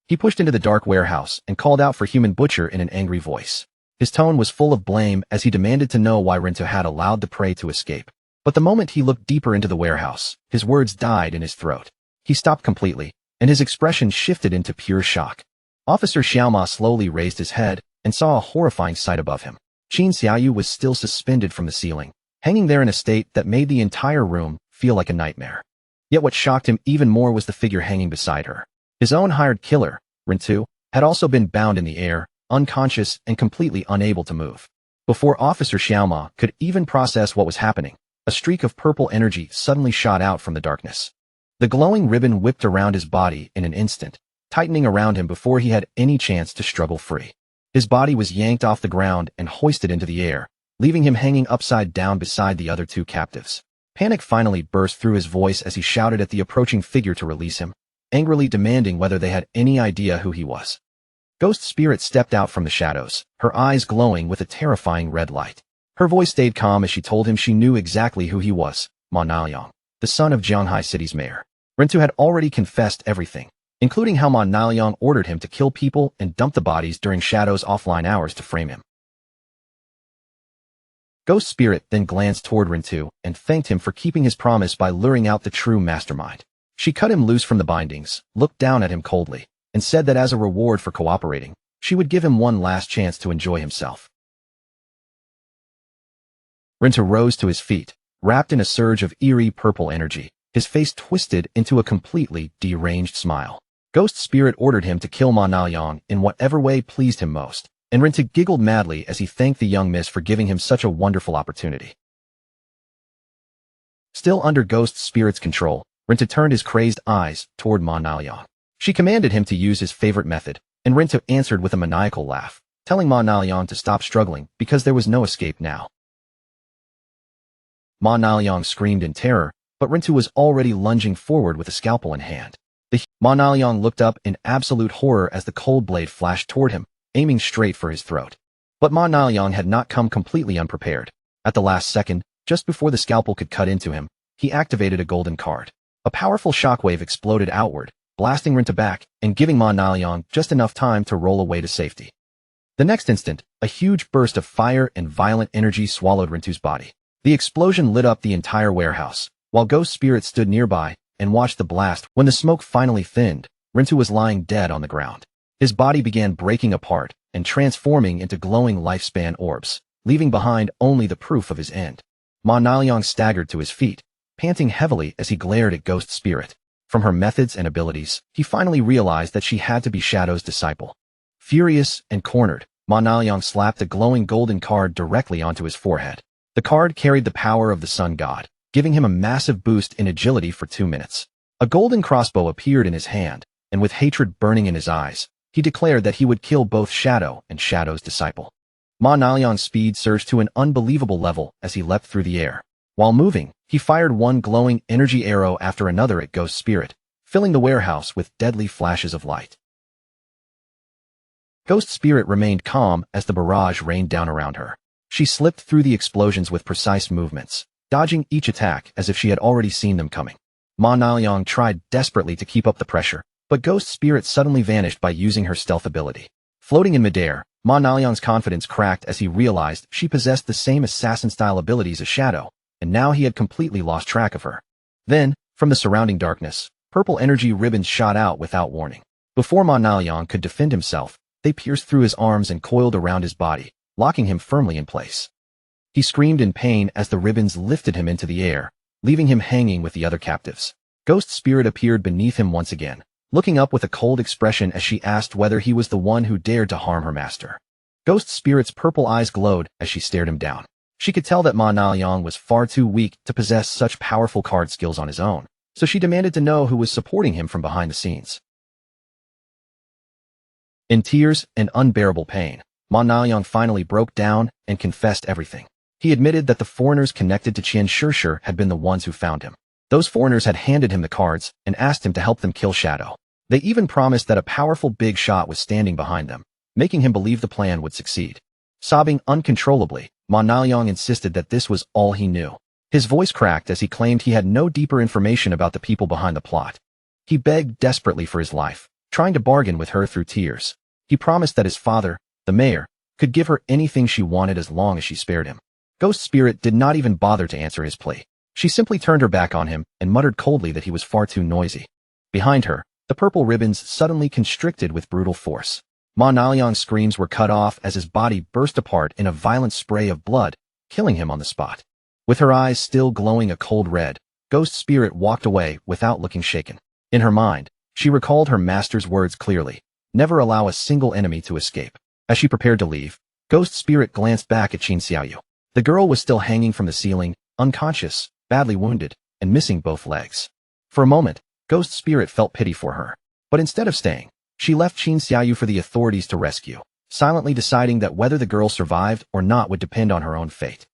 He pushed into the dark warehouse and called out for Human Butcher in an angry voice. His tone was full of blame as he demanded to know why Rintu had allowed the prey to escape. But the moment he looked deeper into the warehouse, his words died in his throat. He stopped completely, and his expression shifted into pure shock. Officer Xiaoma slowly raised his head and saw a horrifying sight above him. Qin Xiaoyu was still suspended from the ceiling, hanging there in a state that made the entire room feel like a nightmare. Yet what shocked him even more was the figure hanging beside her. His own hired killer, Rintu, had also been bound in the air, unconscious and completely unable to move. Before Officer Xiaoma could even process what was happening, a streak of purple energy suddenly shot out from the darkness. The glowing ribbon whipped around his body in an instant, tightening around him before he had any chance to struggle free. His body was yanked off the ground and hoisted into the air, leaving him hanging upside down beside the other 2 captives. Panic finally burst through his voice as he shouted at the approaching figure to release him, angrily demanding whether they had any idea who he was. Ghost Spirit stepped out from the shadows, her eyes glowing with a terrifying red light. Her voice stayed calm as she told him she knew exactly who he was, Ma Naoyang, the son of Jianghai City's mayor. Rintu had already confessed everything, including how Ma Naoyang ordered him to kill people and dump the bodies during Shadow's offline hours to frame him. Ghost Spirit then glanced toward Rintu and thanked him for keeping his promise by luring out the true mastermind. She cut him loose from the bindings, looked down at him coldly, and said that as a reward for cooperating, she would give him one last chance to enjoy himself. Rintu rose to his feet, wrapped in a surge of eerie purple energy, his face twisted into a completely deranged smile. Ghost Spirit ordered him to kill Ma Naoyang in whatever way pleased him most, and Rintu giggled madly as he thanked the young miss for giving him such a wonderful opportunity. Still under Ghost Spirit's control, Rintu turned his crazed eyes toward Ma Naoyang. She commanded him to use his favorite method, and Rintu answered with a maniacal laugh, telling Ma Naoyang to stop struggling because there was no escape now. Ma Naoyang screamed in terror, but Rintu was already lunging forward with a scalpel in hand. Ma Naoyang looked up in absolute horror as the cold blade flashed toward him, aiming straight for his throat. But Ma Naoyang had not come completely unprepared. At the last second, just before the scalpel could cut into him, he activated a golden card. A powerful shockwave exploded outward, blasting Rintu back and giving Ma Naoyang just enough time to roll away to safety. The next instant, a huge burst of fire and violent energy swallowed Rintu's body. The explosion lit up the entire warehouse, while Ghost Spirit stood nearby and watched the blast. When the smoke finally thinned, Rintu was lying dead on the ground. His body began breaking apart and transforming into glowing lifespan orbs, leaving behind only the proof of his end. Ma Naoyang staggered to his feet, panting heavily as he glared at Ghost Spirit. From her methods and abilities, he finally realized that she had to be Shadow's disciple. Furious and cornered, Ma Naoyang slapped a glowing golden card directly onto his forehead. The card carried the power of the Sun God, giving him a massive boost in agility for 2 minutes. A golden crossbow appeared in his hand, and with hatred burning in his eyes, he declared that he would kill both Shadow and Shadow's disciple. Ma Naoyang's speed surged to an unbelievable level as he leapt through the air. While moving, he fired one glowing energy arrow after another at Ghost Spirit, filling the warehouse with deadly flashes of light. Ghost Spirit remained calm as the barrage rained down around her. She slipped through the explosions with precise movements, dodging each attack as if she had already seen them coming. Ma Naoyang tried desperately to keep up the pressure, but Ghost Spirit suddenly vanished by using her stealth ability. Floating in midair, Ma Naoyang's confidence cracked as he realized she possessed the same assassin-style abilities as Shadow, and now he had completely lost track of her. Then, from the surrounding darkness, purple energy ribbons shot out without warning. Before Ma Naoyang could defend himself, they pierced through his arms and coiled around his body, locking him firmly in place. He screamed in pain as the ribbons lifted him into the air, leaving him hanging with the other captives. Ghost Spirit appeared beneath him once again, looking up with a cold expression as she asked whether he was the one who dared to harm her master. Ghost Spirit's purple eyes glowed as she stared him down. She could tell that Ma Naoyang was far too weak to possess such powerful card skills on his own, so she demanded to know who was supporting him from behind the scenes. In tears and unbearable pain, Ma Naoyang finally broke down and confessed everything. He admitted that the foreigners connected to Qian Shishir had been the ones who found him. Those foreigners had handed him the cards and asked him to help them kill Shadow. They even promised that a powerful big shot was standing behind them, making him believe the plan would succeed. Sobbing uncontrollably, Ma Naoyang insisted that this was all he knew. His voice cracked as he claimed he had no deeper information about the people behind the plot. He begged desperately for his life, trying to bargain with her through tears. He promised that his father, the mayor, could give her anything she wanted as long as she spared him. Ghost Spirit did not even bother to answer his plea. She simply turned her back on him and muttered coldly that he was far too noisy. Behind her, the purple ribbons suddenly constricted with brutal force. Ma Naoyang's screams were cut off as his body burst apart in a violent spray of blood, killing him on the spot. With her eyes still glowing a cold red, Ghost Spirit walked away without looking shaken. In her mind, she recalled her master's words clearly: never allow a single enemy to escape. As she prepared to leave, Ghost Spirit glanced back at Qin Xiaoyu. The girl was still hanging from the ceiling, unconscious, badly wounded, and missing both legs. For a moment, Ghost Spirit felt pity for her. But instead of staying, she left Qin Xiaoyu for the authorities to rescue, silently deciding that whether the girl survived or not would depend on her own fate.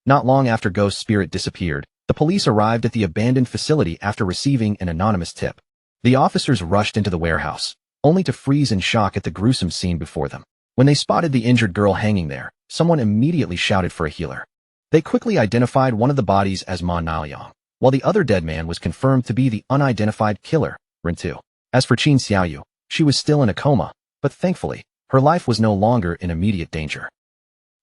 Not long after Ghost Spirit disappeared, the police arrived at the abandoned facility after receiving an anonymous tip. The officers rushed into the warehouse, only to freeze in shock at the gruesome scene before them. When they spotted the injured girl hanging there, someone immediately shouted for a healer. They quickly identified one of the bodies as Ma Naoyang, while the other dead man was confirmed to be the unidentified killer, Rin-tu. As for Qin Xiaoyu, she was still in a coma, but thankfully, her life was no longer in immediate danger.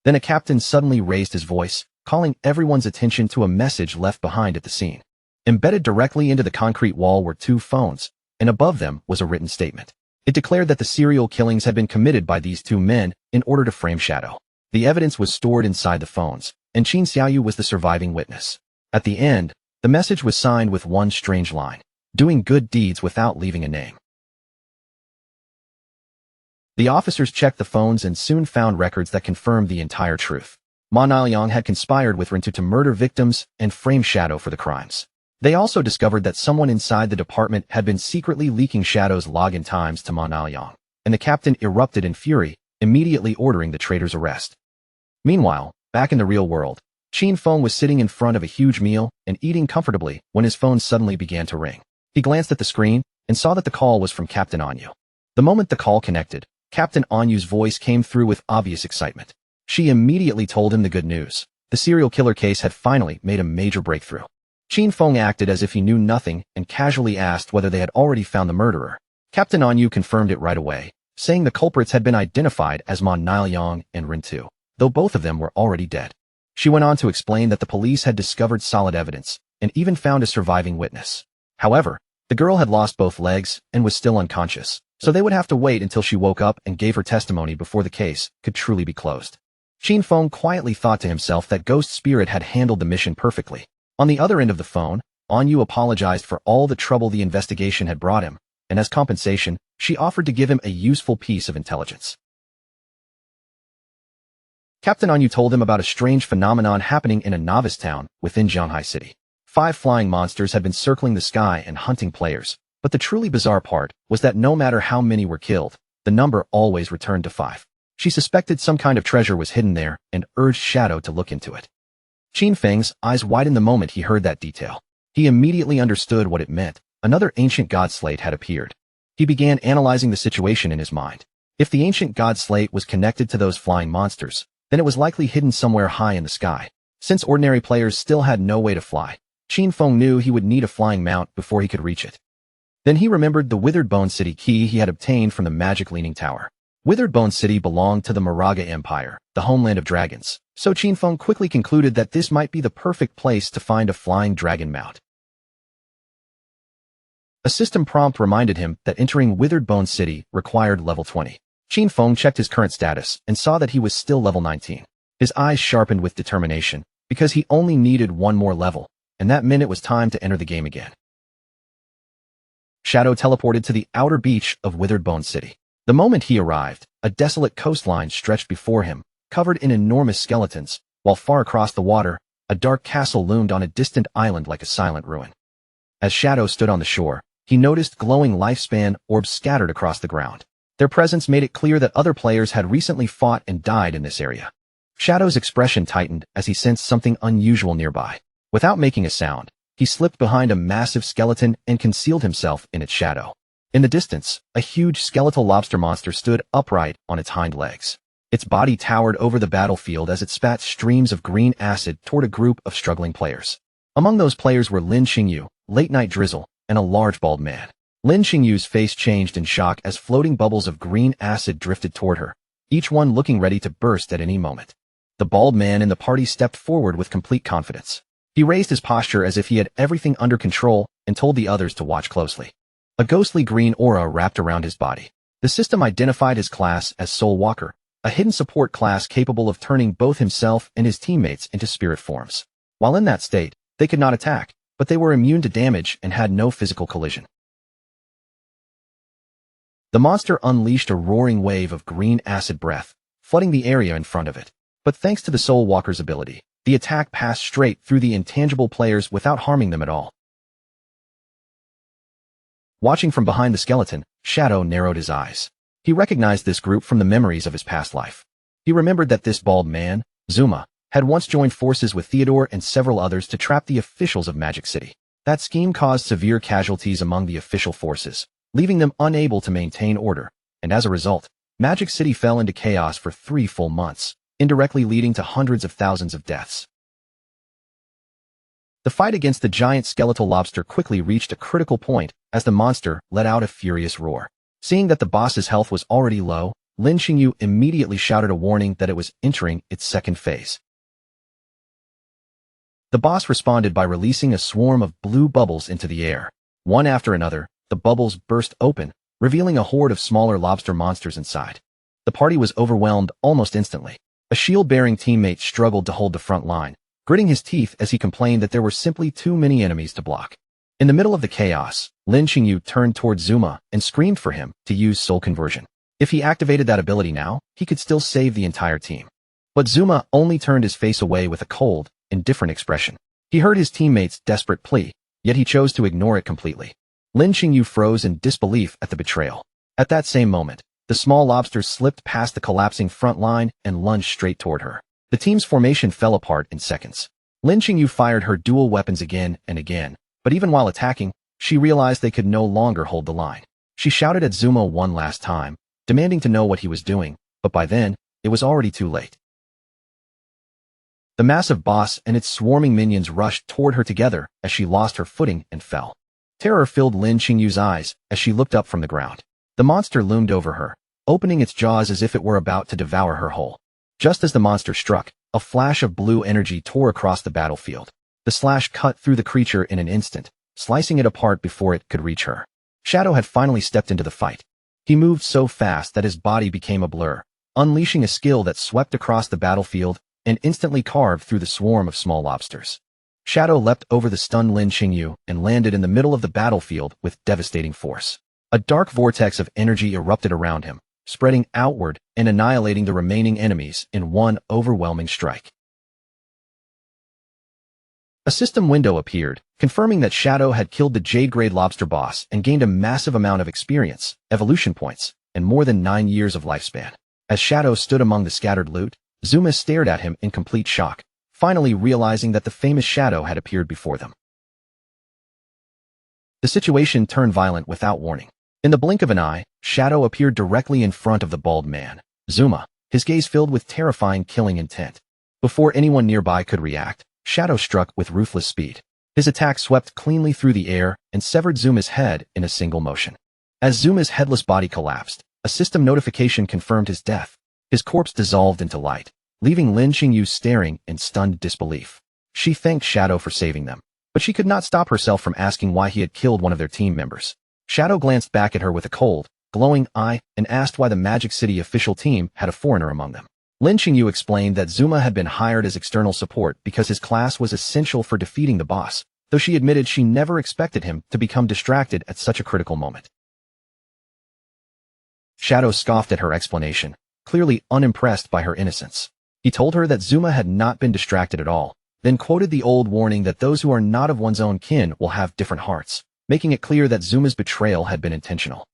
Then a captain suddenly raised his voice, calling everyone's attention to a message left behind at the scene. Embedded directly into the concrete wall were two phones, and above them was a written statement. It declared that the serial killings had been committed by these two men in order to frame Shadow. The evidence was stored inside the phones, and Qin Xiaoyu was the surviving witness. At the end, the message was signed with one strange line: doing good deeds without leaving a name. The officers checked the phones and soon found records that confirmed the entire truth. Ma Naoyang had conspired with Rin-tu to murder victims and frame Shadow for the crimes. They also discovered that someone inside the department had been secretly leaking Shadow's login times to Ma Naoyang, and the captain erupted in fury, immediately ordering the traitor's arrest. Meanwhile, back in the real world, Qin Feng was sitting in front of a huge meal and eating comfortably when his phone suddenly began to ring. He glanced at the screen and saw that the call was from Captain Anyu. The moment the call connected, Captain Anyu's voice came through with obvious excitement. She immediately told him the good news. The serial killer case had finally made a major breakthrough. Qin Feng acted as if he knew nothing and casually asked whether they had already found the murderer. Captain Anyu confirmed it right away, saying the culprits had been identified as Ma Naoyang and Rin-tu, though both of them were already dead. She went on to explain that the police had discovered solid evidence and even found a surviving witness. However, the girl had lost both legs and was still unconscious, so they would have to wait until she woke up and gave her testimony before the case could truly be closed. Qin Feng quietly thought to himself that Ghost Spirit had handled the mission perfectly. On the other end of the phone, Anyu apologized for all the trouble the investigation had brought him, and as compensation, she offered to give him a useful piece of intelligence. Captain Anyu told him about a strange phenomenon happening in a novice town within Zhanghai City. 5 flying monsters had been circling the sky and hunting players, but the truly bizarre part was that no matter how many were killed, the number always returned to 5. She suspected some kind of treasure was hidden there and urged Shadow to look into it. Qin Feng's eyes widened the moment he heard that detail. He immediately understood what it meant. Another ancient god slate had appeared. He began analyzing the situation in his mind. If the ancient god slate was connected to those flying monsters, then it was likely hidden somewhere high in the sky. Since ordinary players still had no way to fly, Qin Feng knew he would need a flying mount before he could reach it. Then he remembered the Withered Bone City key he had obtained from the magic leaning tower. Withered Bone City belonged to the Moraga Empire, the homeland of dragons, so Qin Feng quickly concluded that this might be the perfect place to find a flying dragon mount. A system prompt reminded him that entering Withered Bone City required level 20. Qin Feng checked his current status and saw that he was still level 19. His eyes sharpened with determination, because he only needed one more level, and that meant it was time to enter the game again. Shadow teleported to the outer beach of Withered Bone City. The moment he arrived, a desolate coastline stretched before him, covered in enormous skeletons, while far across the water, a dark castle loomed on a distant island like a silent ruin. As Shadow stood on the shore, he noticed glowing lifespan orbs scattered across the ground. Their presence made it clear that other players had recently fought and died in this area. Shadow's expression tightened as he sensed something unusual nearby. Without making a sound, he slipped behind a massive skeleton and concealed himself in its shadow. In the distance, a huge skeletal lobster monster stood upright on its hind legs. Its body towered over the battlefield as it spat streams of green acid toward a group of struggling players. Among those players were Lin Xingyu, Late Night Drizzle, and a large bald man. Lin Xingyu's face changed in shock as floating bubbles of green acid drifted toward her, each one looking ready to burst at any moment. The bald man in the party stepped forward with complete confidence. He raised his posture as if he had everything under control and told the others to watch closely. A ghostly green aura wrapped around his body. The system identified his class as Soul Walker, a hidden support class capable of turning both himself and his teammates into spirit forms. While in that state, they could not attack, but they were immune to damage and had no physical collision. The monster unleashed a roaring wave of green acid breath, flooding the area in front of it. But thanks to the Soul Walker's ability, the attack passed straight through the intangible players without harming them at all. Watching from behind the skeleton, Shadow narrowed his eyes. He recognized this group from the memories of his past life. He remembered that this bald man, Zuma, had once joined forces with Theodore and several others to trap the officials of Magic City. That scheme caused severe casualties among the official forces, leaving them unable to maintain order, and as a result, Magic City fell into chaos for 3 full months, indirectly leading to hundreds of thousands of deaths. The fight against the giant skeletal lobster quickly reached a critical point as the monster let out a furious roar. Seeing that the boss's health was already low, Lin Xingyu immediately shouted a warning that it was entering its second phase. The boss responded by releasing a swarm of blue bubbles into the air. One after another, the bubbles burst open, revealing a horde of smaller lobster monsters inside. The party was overwhelmed almost instantly. A shield-bearing teammate struggled to hold the front line, gritting his teeth as he complained that there were simply too many enemies to block. In the middle of the chaos, Lin Xingyu turned toward Zuma and screamed for him to use soul conversion. If he activated that ability now, he could still save the entire team. But Zuma only turned his face away with a cold, indifferent expression. He heard his teammate's desperate plea, yet he chose to ignore it completely. Lin Xingyu froze in disbelief at the betrayal. At that same moment, the small lobster slipped past the collapsing front line and lunged straight toward her. The team's formation fell apart in seconds. Lin Xingyu fired her dual weapons again and again, but even while attacking, she realized they could no longer hold the line. She shouted at Zuma one last time, demanding to know what he was doing, but by then, it was already too late. The massive boss and its swarming minions rushed toward her together as she lost her footing and fell. Terror filled Lin Xingyu's eyes as she looked up from the ground. The monster loomed over her, opening its jaws as if it were about to devour her whole. Just as the monster struck, a flash of blue energy tore across the battlefield. The slash cut through the creature in an instant, slicing it apart before it could reach her. Shadow had finally stepped into the fight. He moved so fast that his body became a blur, unleashing a skill that swept across the battlefield and instantly carved through the swarm of small lobsters. Shadow leapt over the stunned Lin Xingyu and landed in the middle of the battlefield with devastating force. A dark vortex of energy erupted around him, spreading outward and annihilating the remaining enemies in one overwhelming strike. A system window appeared, confirming that Shadow had killed the Jade-grade lobster boss and gained a massive amount of experience, evolution points, and more than 9 years of lifespan. As Shadow stood among the scattered loot, Zuma stared at him in complete shock, finally realizing that the famous Shadow had appeared before them. The situation turned violent without warning. In the blink of an eye, Shadow appeared directly in front of the bald man, Zuma, his gaze filled with terrifying killing intent. Before anyone nearby could react, Shadow struck with ruthless speed. His attack swept cleanly through the air and severed Zuma's head in a single motion. As Zuma's headless body collapsed, a system notification confirmed his death. His corpse dissolved into light, leaving Lin Xingyu staring in stunned disbelief. She thanked Shadow for saving them, but she could not stop herself from asking why he had killed one of their team members. Shadow glanced back at her with a cold, glowing eye and asked why the Magic City official team had a foreigner among them. Lin Xingyu explained that Zuma had been hired as external support because his class was essential for defeating the boss, though she admitted she never expected him to become distracted at such a critical moment. Shadow scoffed at her explanation, clearly unimpressed by her innocence. He told her that Zuma had not been distracted at all, then quoted the old warning that those who are not of one's own kin will have different hearts, making it clear that Zuma's betrayal had been intentional.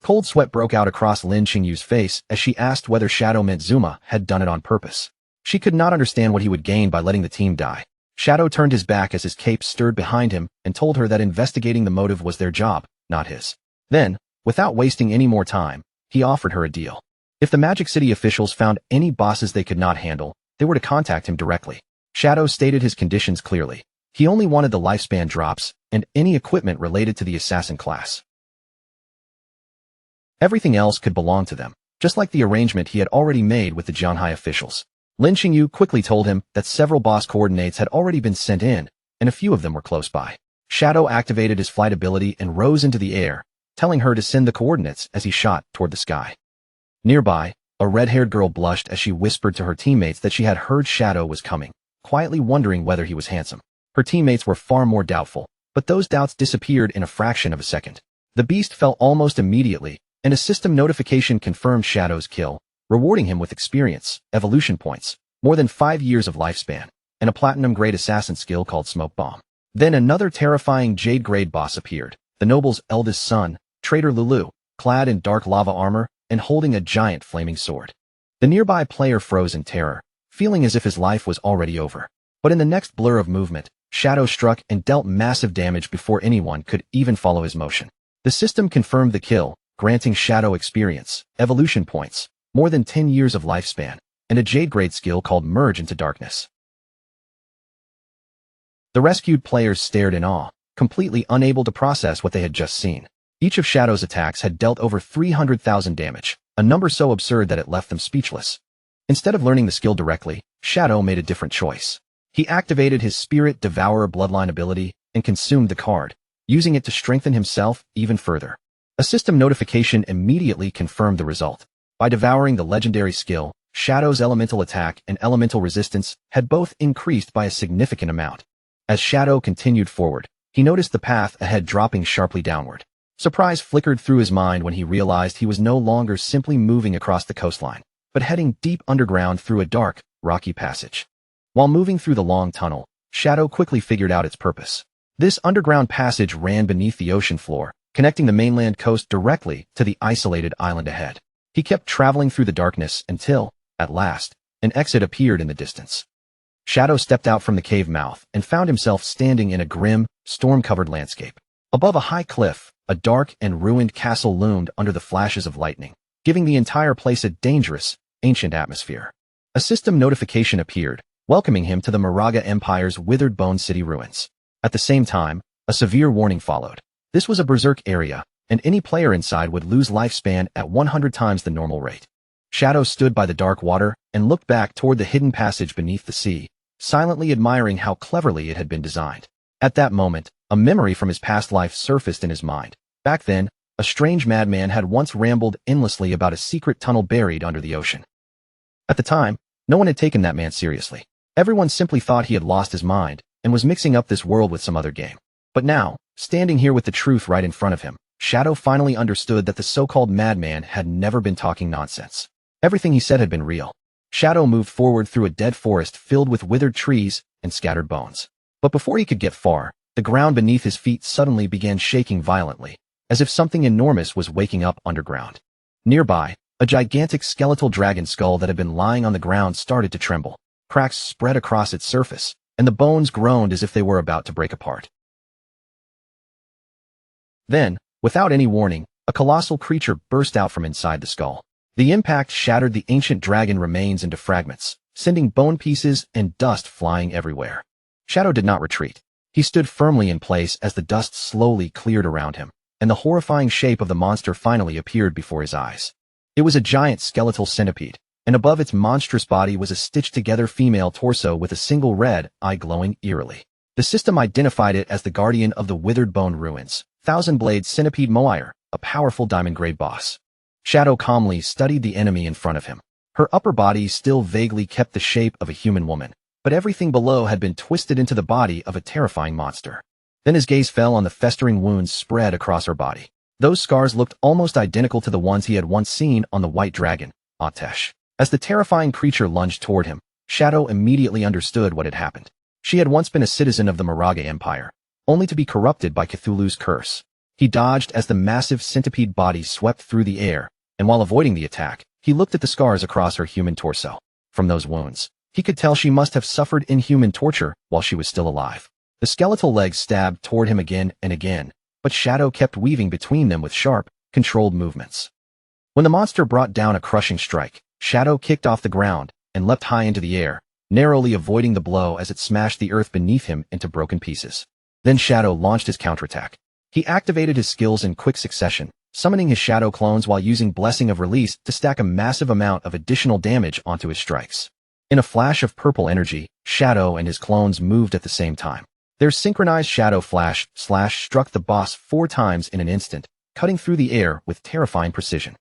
Cold sweat broke out across Lin Xingyu's face as she asked whether Shadow meant Zuma had done it on purpose. She could not understand what he would gain by letting the team die. Shadow turned his back as his cape stirred behind him and told her that investigating the motive was their job, not his. Then, without wasting any more time, he offered her a deal. If the Magic City officials found any bosses they could not handle, they were to contact him directly. Shadow stated his conditions clearly. He only wanted the lifespan drops and any equipment related to the assassin class. Everything else could belong to them, just like the arrangement he had already made with the Jianhai officials. Lin Xingyu quickly told him that several boss coordinates had already been sent in, and a few of them were close by. Shadow activated his flight ability and rose into the air, telling her to send the coordinates as he shot toward the sky. Nearby, a red-haired girl blushed as she whispered to her teammates that she had heard Shadow was coming, quietly wondering whether he was handsome. Her teammates were far more doubtful, but those doubts disappeared in a fraction of a second. The beast fell almost immediately, and a system notification confirmed Shadow's kill, rewarding him with experience, evolution points, more than 5 years of lifespan, and a platinum-grade assassin skill called Smoke Bomb. Then another terrifying Jade-grade boss appeared, the noble's eldest son, Traitor Lulu, clad in dark lava armor and holding a giant flaming sword. The nearby player froze in terror, feeling as if his life was already over. But in the next blur of movement, Shadow struck and dealt massive damage before anyone could even follow his motion. The system confirmed the kill, granting Shadow experience, evolution points, more than 10 years of lifespan, and a Jade-grade skill called Merge into Darkness. The rescued players stared in awe, completely unable to process what they had just seen. Each of Shadow's attacks had dealt over 300,000 damage, a number so absurd that it left them speechless. Instead of learning the skill directly, Shadow made a different choice. He activated his Spirit Devourer bloodline ability and consumed the card, using it to strengthen himself even further. A system notification immediately confirmed the result. By devouring the legendary skill, Shadow's elemental attack and elemental resistance had both increased by a significant amount. As Shadow continued forward, he noticed the path ahead dropping sharply downward. Surprise flickered through his mind when he realized he was no longer simply moving across the coastline, but heading deep underground through a dark, rocky passage. While moving through the long tunnel, Shadow quickly figured out its purpose. This underground passage ran beneath the ocean floor, connecting the mainland coast directly to the isolated island ahead. He kept traveling through the darkness until, at last, an exit appeared in the distance. Shadow stepped out from the cave mouth and found himself standing in a grim, storm-covered landscape. Above a high cliff, a dark and ruined castle loomed under the flashes of lightning, giving the entire place a dangerous, ancient atmosphere. A system notification appeared, welcoming him to the Moraga Empire's withered bone city ruins. At the same time, a severe warning followed. This was a berserk area, and any player inside would lose lifespan at 100 times the normal rate. Shadow stood by the dark water and looked back toward the hidden passage beneath the sea, silently admiring how cleverly it had been designed. At that moment, a memory from his past life surfaced in his mind. Back then, a strange madman had once rambled endlessly about a secret tunnel buried under the ocean. At the time, no one had taken that man seriously. Everyone simply thought he had lost his mind and was mixing up this world with some other game. But now, standing here with the truth right in front of him, Shadow finally understood that the so-called madman had never been talking nonsense. Everything he said had been real. Shadow moved forward through a dead forest filled with withered trees and scattered bones. But before he could get far, the ground beneath his feet suddenly began shaking violently, as if something enormous was waking up underground. Nearby, a gigantic skeletal dragon skull that had been lying on the ground started to tremble. Cracks spread across its surface, and the bones groaned as if they were about to break apart. Then, without any warning, a colossal creature burst out from inside the skull. The impact shattered the ancient dragon remains into fragments, sending bone pieces and dust flying everywhere. Shadow did not retreat. He stood firmly in place as the dust slowly cleared around him, and the horrifying shape of the monster finally appeared before his eyes. It was a giant skeletal centipede, and above its monstrous body was a stitched-together female torso with a single red eye glowing eerily. The system identified it as the guardian of the withered bone ruins, Thousand-Blade Centipede Moire, a powerful diamond-grade boss. Shadow calmly studied the enemy in front of him. Her upper body still vaguely kept the shape of a human woman, but everything below had been twisted into the body of a terrifying monster. Then his gaze fell on the festering wounds spread across her body. Those scars looked almost identical to the ones he had once seen on the white dragon, Atesh. As the terrifying creature lunged toward him, Shadow immediately understood what had happened. She had once been a citizen of the Moraga Empire, only to be corrupted by Cthulhu's curse. He dodged as the massive centipede body swept through the air, and while avoiding the attack, he looked at the scars across her human torso. From those wounds, he could tell she must have suffered inhuman torture while she was still alive. The skeletal legs stabbed toward him again and again, but Shadow kept weaving between them with sharp, controlled movements. When the monster brought down a crushing strike, Shadow kicked off the ground and leapt high into the air, narrowly avoiding the blow as it smashed the earth beneath him into broken pieces. Then Shadow launched his counterattack. He activated his skills in quick succession, summoning his Shadow clones while using Blessing of Release to stack a massive amount of additional damage onto his strikes. In a flash of purple energy, Shadow and his clones moved at the same time. Their synchronized Shadow Flash slash struck the boss 4 times in an instant, cutting through the air with terrifying precision.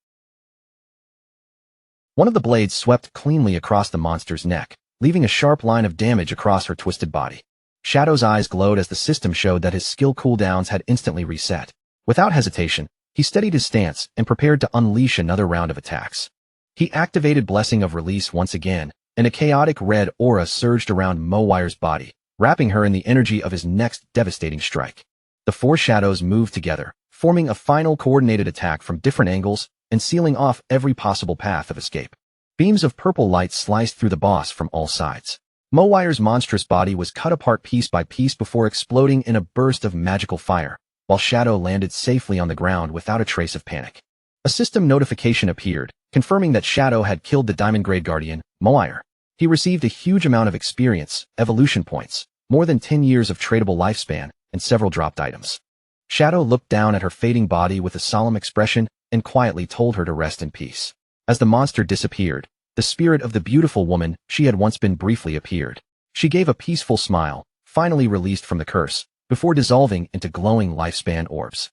One of the blades swept cleanly across the monster's neck, leaving a sharp line of damage across her twisted body. Shadow's eyes glowed as the system showed that his skill cooldowns had instantly reset. Without hesitation, he steadied his stance and prepared to unleash another round of attacks. He activated Blessing of Release once again, and a chaotic red aura surged around Mowire's body, wrapping her in the energy of his next devastating strike. The 4 shadows moved together, forming a final coordinated attack from different angles and sealing off every possible path of escape. Beams of purple light sliced through the boss from all sides. Mowire's monstrous body was cut apart piece by piece before exploding in a burst of magical fire, while Shadow landed safely on the ground without a trace of panic. A system notification appeared, confirming that Shadow had killed the Diamond Grade Guardian, Mowire. He received a huge amount of experience, evolution points, more than 10 years of tradable lifespan, and several dropped items. Shadow looked down at her fading body with a solemn expression and quietly told her to rest in peace. As the monster disappeared, the spirit of the beautiful woman she had once been briefly appeared. She gave a peaceful smile, finally released from the curse, before dissolving into glowing lifespan orbs.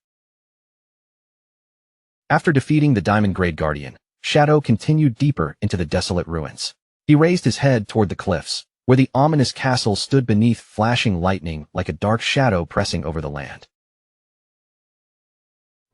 After defeating the Diamond Grade Guardian, Shadow continued deeper into the desolate ruins. He raised his head toward the cliffs, where the ominous castle stood beneath flashing lightning like a dark shadow pressing over the land.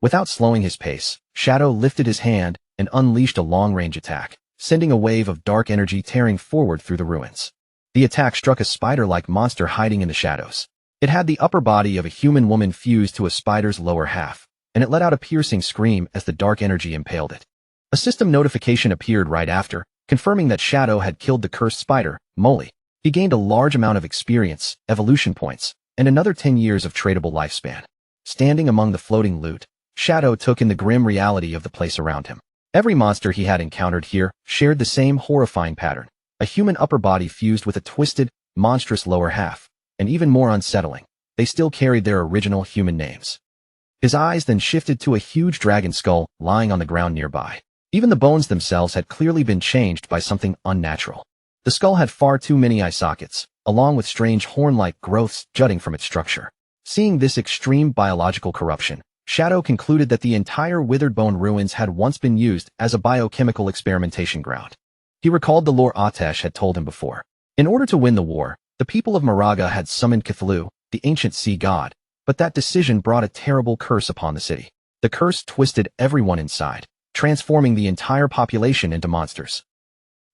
Without slowing his pace, Shadow lifted his hand and unleashed a long-range attack, sending a wave of dark energy tearing forward through the ruins. The attack struck a spider-like monster hiding in the shadows. It had the upper body of a human woman fused to a spider's lower half, and it let out a piercing scream as the dark energy impaled it. A system notification appeared right after, confirming that Shadow had killed the cursed spider, Molly. He gained a large amount of experience, evolution points, and another 10 years of tradable lifespan. Standing among the floating loot, Shadow took in the grim reality of the place around him. Every monster he had encountered here shared the same horrifying pattern, a human upper body fused with a twisted, monstrous lower half, and even more unsettling, they still carried their original human names. His eyes then shifted to a huge dragon skull lying on the ground nearby. Even the bones themselves had clearly been changed by something unnatural. The skull had far too many eye sockets, along with strange horn-like growths jutting from its structure. Seeing this extreme biological corruption, Shadow concluded that the entire withered bone ruins had once been used as a biochemical experimentation ground. He recalled the lore Atesh had told him before. In order to win the war, the people of Moraga had summoned Cthulhu, the ancient sea god, but that decision brought a terrible curse upon the city. The curse twisted everyone inside, transforming the entire population into monsters.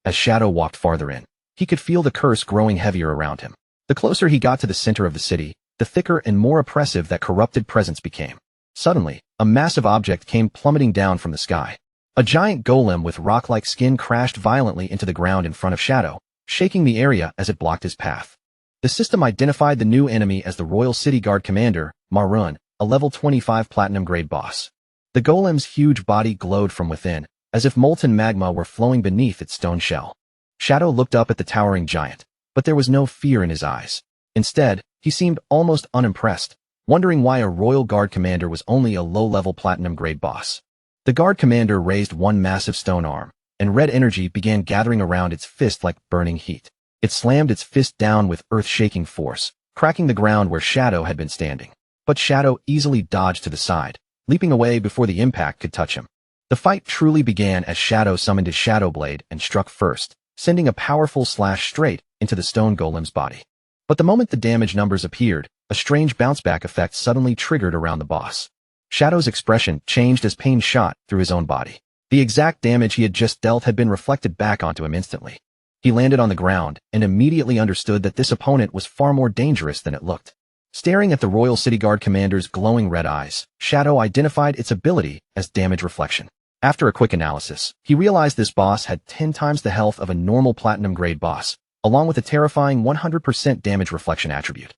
As Shadow walked farther in, he could feel the curse growing heavier around him. The closer he got to the center of the city, the thicker and more oppressive that corrupted presence became. Suddenly, a massive object came plummeting down from the sky. A giant golem with rock-like skin crashed violently into the ground in front of Shadow, shaking the area as it blocked his path. The system identified the new enemy as the Royal City Guard Commander, Marun, a level 25 platinum grade boss. The golem's huge body glowed from within, as if molten magma were flowing beneath its stone shell. Shadow looked up at the towering giant, but there was no fear in his eyes. Instead, he seemed almost unimpressed, wondering why a Royal Guard Commander was only a low-level platinum grade boss. The Guard Commander raised one massive stone arm, and red energy began gathering around its fist like burning heat. It slammed its fist down with earth-shaking force, cracking the ground where Shadow had been standing. But Shadow easily dodged to the side, leaping away before the impact could touch him. The fight truly began as Shadow summoned his Shadow Blade and struck first, sending a powerful slash straight into the stone golem's body. But the moment the damage numbers appeared, a strange bounce-back effect suddenly triggered around the boss. Shadow's expression changed as pain shot through his own body. The exact damage he had just dealt had been reflected back onto him instantly. He landed on the ground and immediately understood that this opponent was far more dangerous than it looked. Staring at the Royal City Guard Commander's glowing red eyes, Shadow identified its ability as damage reflection. After a quick analysis, he realized this boss had 10 times the health of a normal platinum grade boss, along with a terrifying 100% damage reflection attribute.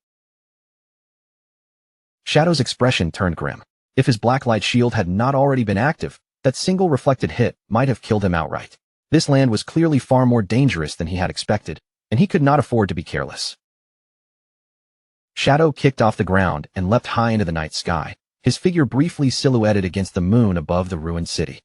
Shadow's expression turned grim. If his blacklight shield had not already been active, that single reflected hit might have killed him outright. This land was clearly far more dangerous than he had expected, and he could not afford to be careless. Shadow kicked off the ground and leapt high into the night sky, his figure briefly silhouetted against the moon above the ruined city.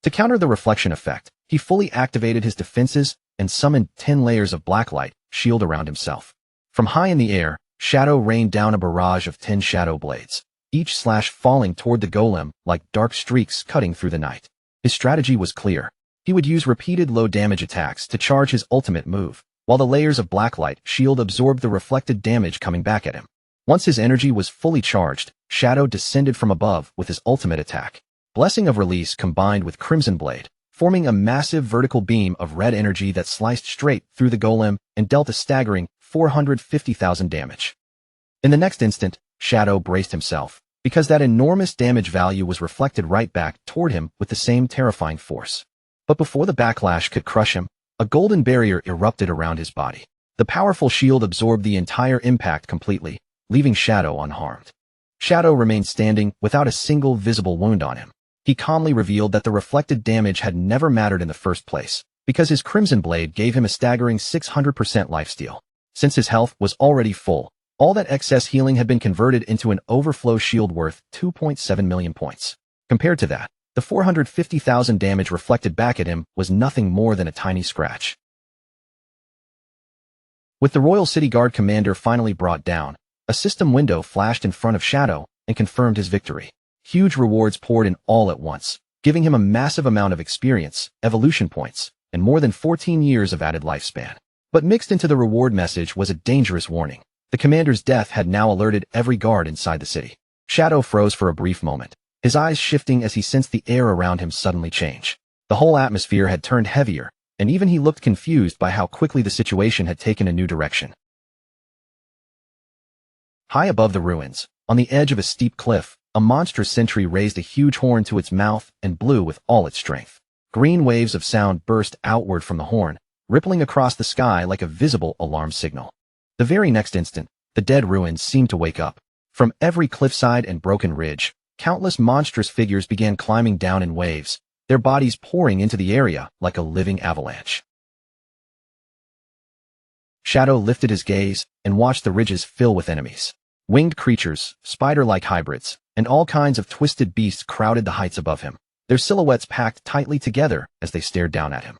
To counter the reflection effect, he fully activated his defenses and summoned 10 layers of blacklight shield around himself. From high in the air, Shadow rained down a barrage of 10 shadow blades, each slash falling toward the golem like dark streaks cutting through the night. His strategy was clear. He would use repeated low-damage attacks to charge his ultimate move, while the layers of blacklight shield absorbed the reflected damage coming back at him. Once his energy was fully charged, Shadow descended from above with his ultimate attack. Blessing of Release combined with Crimson Blade, forming a massive vertical beam of red energy that sliced straight through the golem and dealt a staggering 450,000 damage. In the next instant, Shadow braced himself, because that enormous damage value was reflected right back toward him with the same terrifying force. But before the backlash could crush him, a golden barrier erupted around his body. The powerful shield absorbed the entire impact completely, leaving Shadow unharmed. Shadow remained standing without a single visible wound on him. He calmly revealed that the reflected damage had never mattered in the first place, because his Crimson Blade gave him a staggering 600% lifesteal. Since his health was already full, all that excess healing had been converted into an overflow shield worth 2.7 million points. Compared to that, the 450,000 damage reflected back at him was nothing more than a tiny scratch. With the Royal City Guard commander finally brought down, a system window flashed in front of Shadow and confirmed his victory. Huge rewards poured in all at once, giving him a massive amount of experience, evolution points, and more than 14 years of added lifespan. But mixed into the reward message was a dangerous warning. The commander's death had now alerted every guard inside the city. Shadow froze for a brief moment, his eyes shifting as he sensed the air around him suddenly change. The whole atmosphere had turned heavier, and even he looked confused by how quickly the situation had taken a new direction. High above the ruins, on the edge of a steep cliff, a monstrous sentry raised a huge horn to its mouth and blew with all its strength. Green waves of sound burst outward from the horn, rippling across the sky like a visible alarm signal. The very next instant, the dead ruins seemed to wake up. From every cliffside and broken ridge, countless monstrous figures began climbing down in waves, their bodies pouring into the area like a living avalanche. Shadow lifted his gaze and watched the ridges fill with enemies. Winged creatures, spider-like hybrids, and all kinds of twisted beasts crowded the heights above him, their silhouettes packed tightly together as they stared down at him.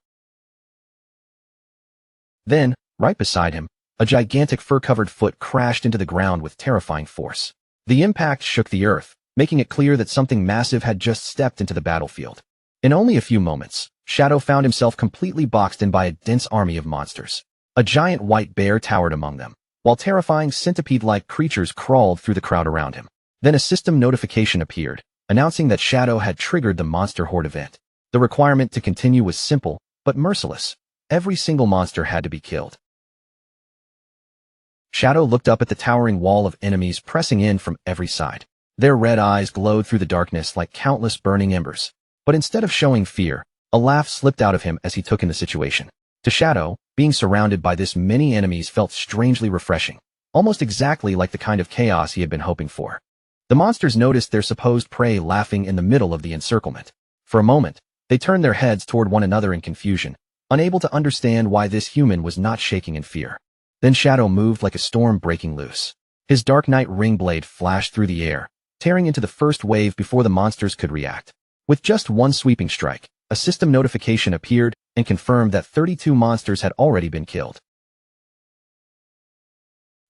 Then, right beside him, a gigantic fur-covered foot crashed into the ground with terrifying force. The impact shook the earth, making it clear that something massive had just stepped into the battlefield. In only a few moments, Shadow found himself completely boxed in by a dense army of monsters. A giant white bear towered among them, while terrifying centipede-like creatures crawled through the crowd around him. Then a system notification appeared, announcing that Shadow had triggered the Monster Horde event. The requirement to continue was simple, but merciless. Every single monster had to be killed. Shadow looked up at the towering wall of enemies pressing in from every side. Their red eyes glowed through the darkness like countless burning embers. But instead of showing fear, a laugh slipped out of him as he took in the situation. To Shadow, being surrounded by this many enemies felt strangely refreshing, almost exactly like the kind of chaos he had been hoping for. The monsters noticed their supposed prey laughing in the middle of the encirclement. For a moment, they turned their heads toward one another in confusion, unable to understand why this human was not shaking in fear. Then Shadow moved like a storm breaking loose. His Dark Knight ring blade flashed through the air, tearing into the first wave before the monsters could react. With just one sweeping strike, a system notification appeared and confirmed that 32 monsters had already been killed.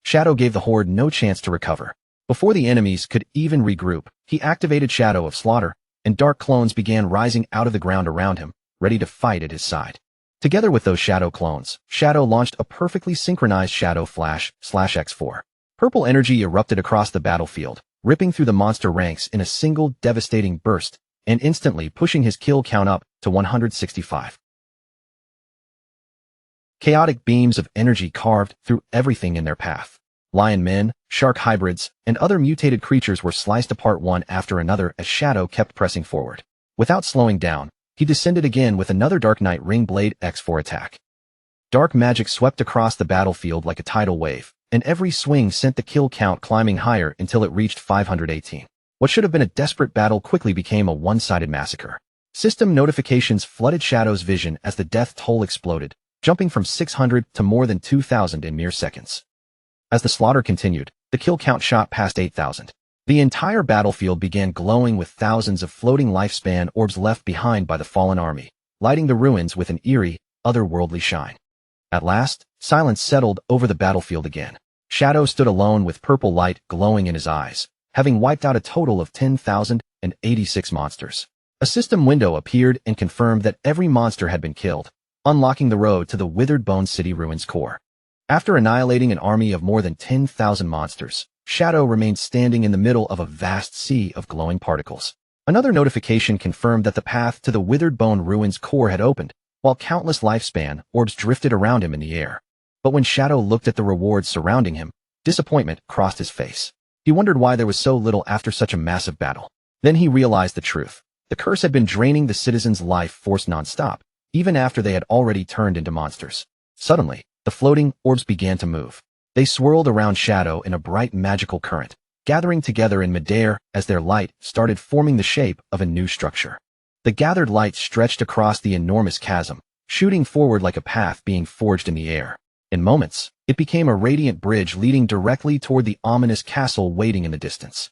Shadow gave the horde no chance to recover. Before the enemies could even regroup, he activated Shadow of Slaughter, and dark clones began rising out of the ground around him, ready to fight at his side. Together with those Shadow clones, Shadow launched a perfectly synchronized Shadow Flash/X4. Purple energy erupted across the battlefield, ripping through the monster ranks in a single devastating burst, and instantly pushing his kill count up to 165. Chaotic beams of energy carved through everything in their path. Lion men, shark hybrids, and other mutated creatures were sliced apart one after another as Shadow kept pressing forward. Without slowing down, he descended again with another Dark Knight Ring Blade X4 attack. Dark magic swept across the battlefield like a tidal wave, and every swing sent the kill count climbing higher until it reached 518. What should have been a desperate battle quickly became a one-sided massacre. System notifications flooded Shadow's vision as the death toll exploded, jumping from 600 to more than 2,000 in mere seconds. As the slaughter continued, the kill count shot past 8,000. The entire battlefield began glowing with thousands of floating lifespan orbs left behind by the fallen army, lighting the ruins with an eerie, otherworldly shine. At last, silence settled over the battlefield again. Shadow stood alone with purple light glowing in his eyes, having wiped out a total of 10,086 monsters. A system window appeared and confirmed that every monster had been killed, unlocking the road to the Withered Bone City ruins core. After annihilating an army of more than 10,000 monsters, Shadow remained standing in the middle of a vast sea of glowing particles. Another notification confirmed that the path to the Withered Bone ruins core had opened, while countless lifespan orbs drifted around him in the air. But when Shadow looked at the rewards surrounding him, disappointment crossed his face. He wondered why there was so little after such a massive battle. Then he realized the truth. The curse had been draining the citizens' life force non-stop, even after they had already turned into monsters. Suddenly, the floating orbs began to move. They swirled around Shadow in a bright magical current, gathering together in midair as their light started forming the shape of a new structure. The gathered light stretched across the enormous chasm, shooting forward like a path being forged in the air. In moments, it became a radiant bridge leading directly toward the ominous castle waiting in the distance.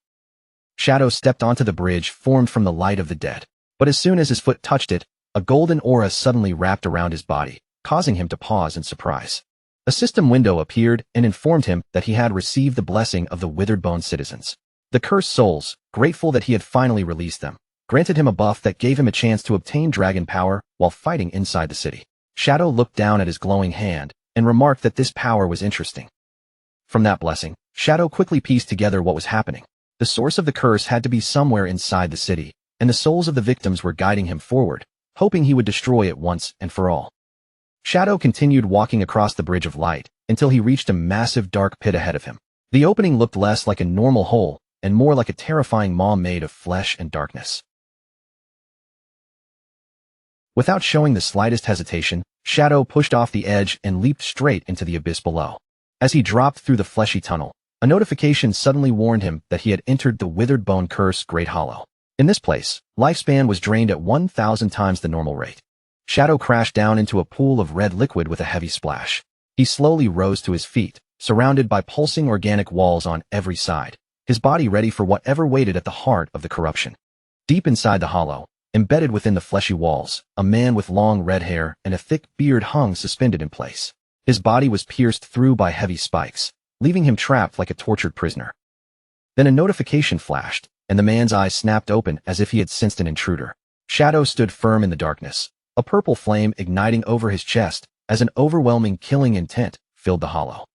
Shadow stepped onto the bridge formed from the light of the dead, but as soon as his foot touched it, a golden aura suddenly wrapped around his body, causing him to pause in surprise. A system window appeared and informed him that he had received the blessing of the Withered Bone citizens. The cursed souls, grateful that he had finally released them, granted him a buff that gave him a chance to obtain dragon power while fighting inside the city. Shadow looked down at his glowing hand and remarked that this power was interesting. From that blessing, Shadow quickly pieced together what was happening. The source of the curse had to be somewhere inside the city, and the souls of the victims were guiding him forward, hoping he would destroy it once and for all. Shadow continued walking across the Bridge of Light until he reached a massive dark pit ahead of him. The opening looked less like a normal hole and more like a terrifying maw made of flesh and darkness. Without showing the slightest hesitation, Shadow pushed off the edge and leaped straight into the abyss below. As he dropped through the fleshy tunnel, a notification suddenly warned him that he had entered the Withered Bone Curse Great Hollow. In this place, lifespan was drained at 1,000 times the normal rate. Shadow crashed down into a pool of red liquid with a heavy splash. He slowly rose to his feet, surrounded by pulsing organic walls on every side, his body ready for whatever waited at the heart of the corruption. Deep inside the hollow, embedded within the fleshy walls, a man with long red hair and a thick beard hung suspended in place. His body was pierced through by heavy spikes, leaving him trapped like a tortured prisoner. Then a notification flashed, and the man's eyes snapped open as if he had sensed an intruder. Shadow stood firm in the darkness, a purple flame igniting over his chest as an overwhelming killing intent filled the hollow.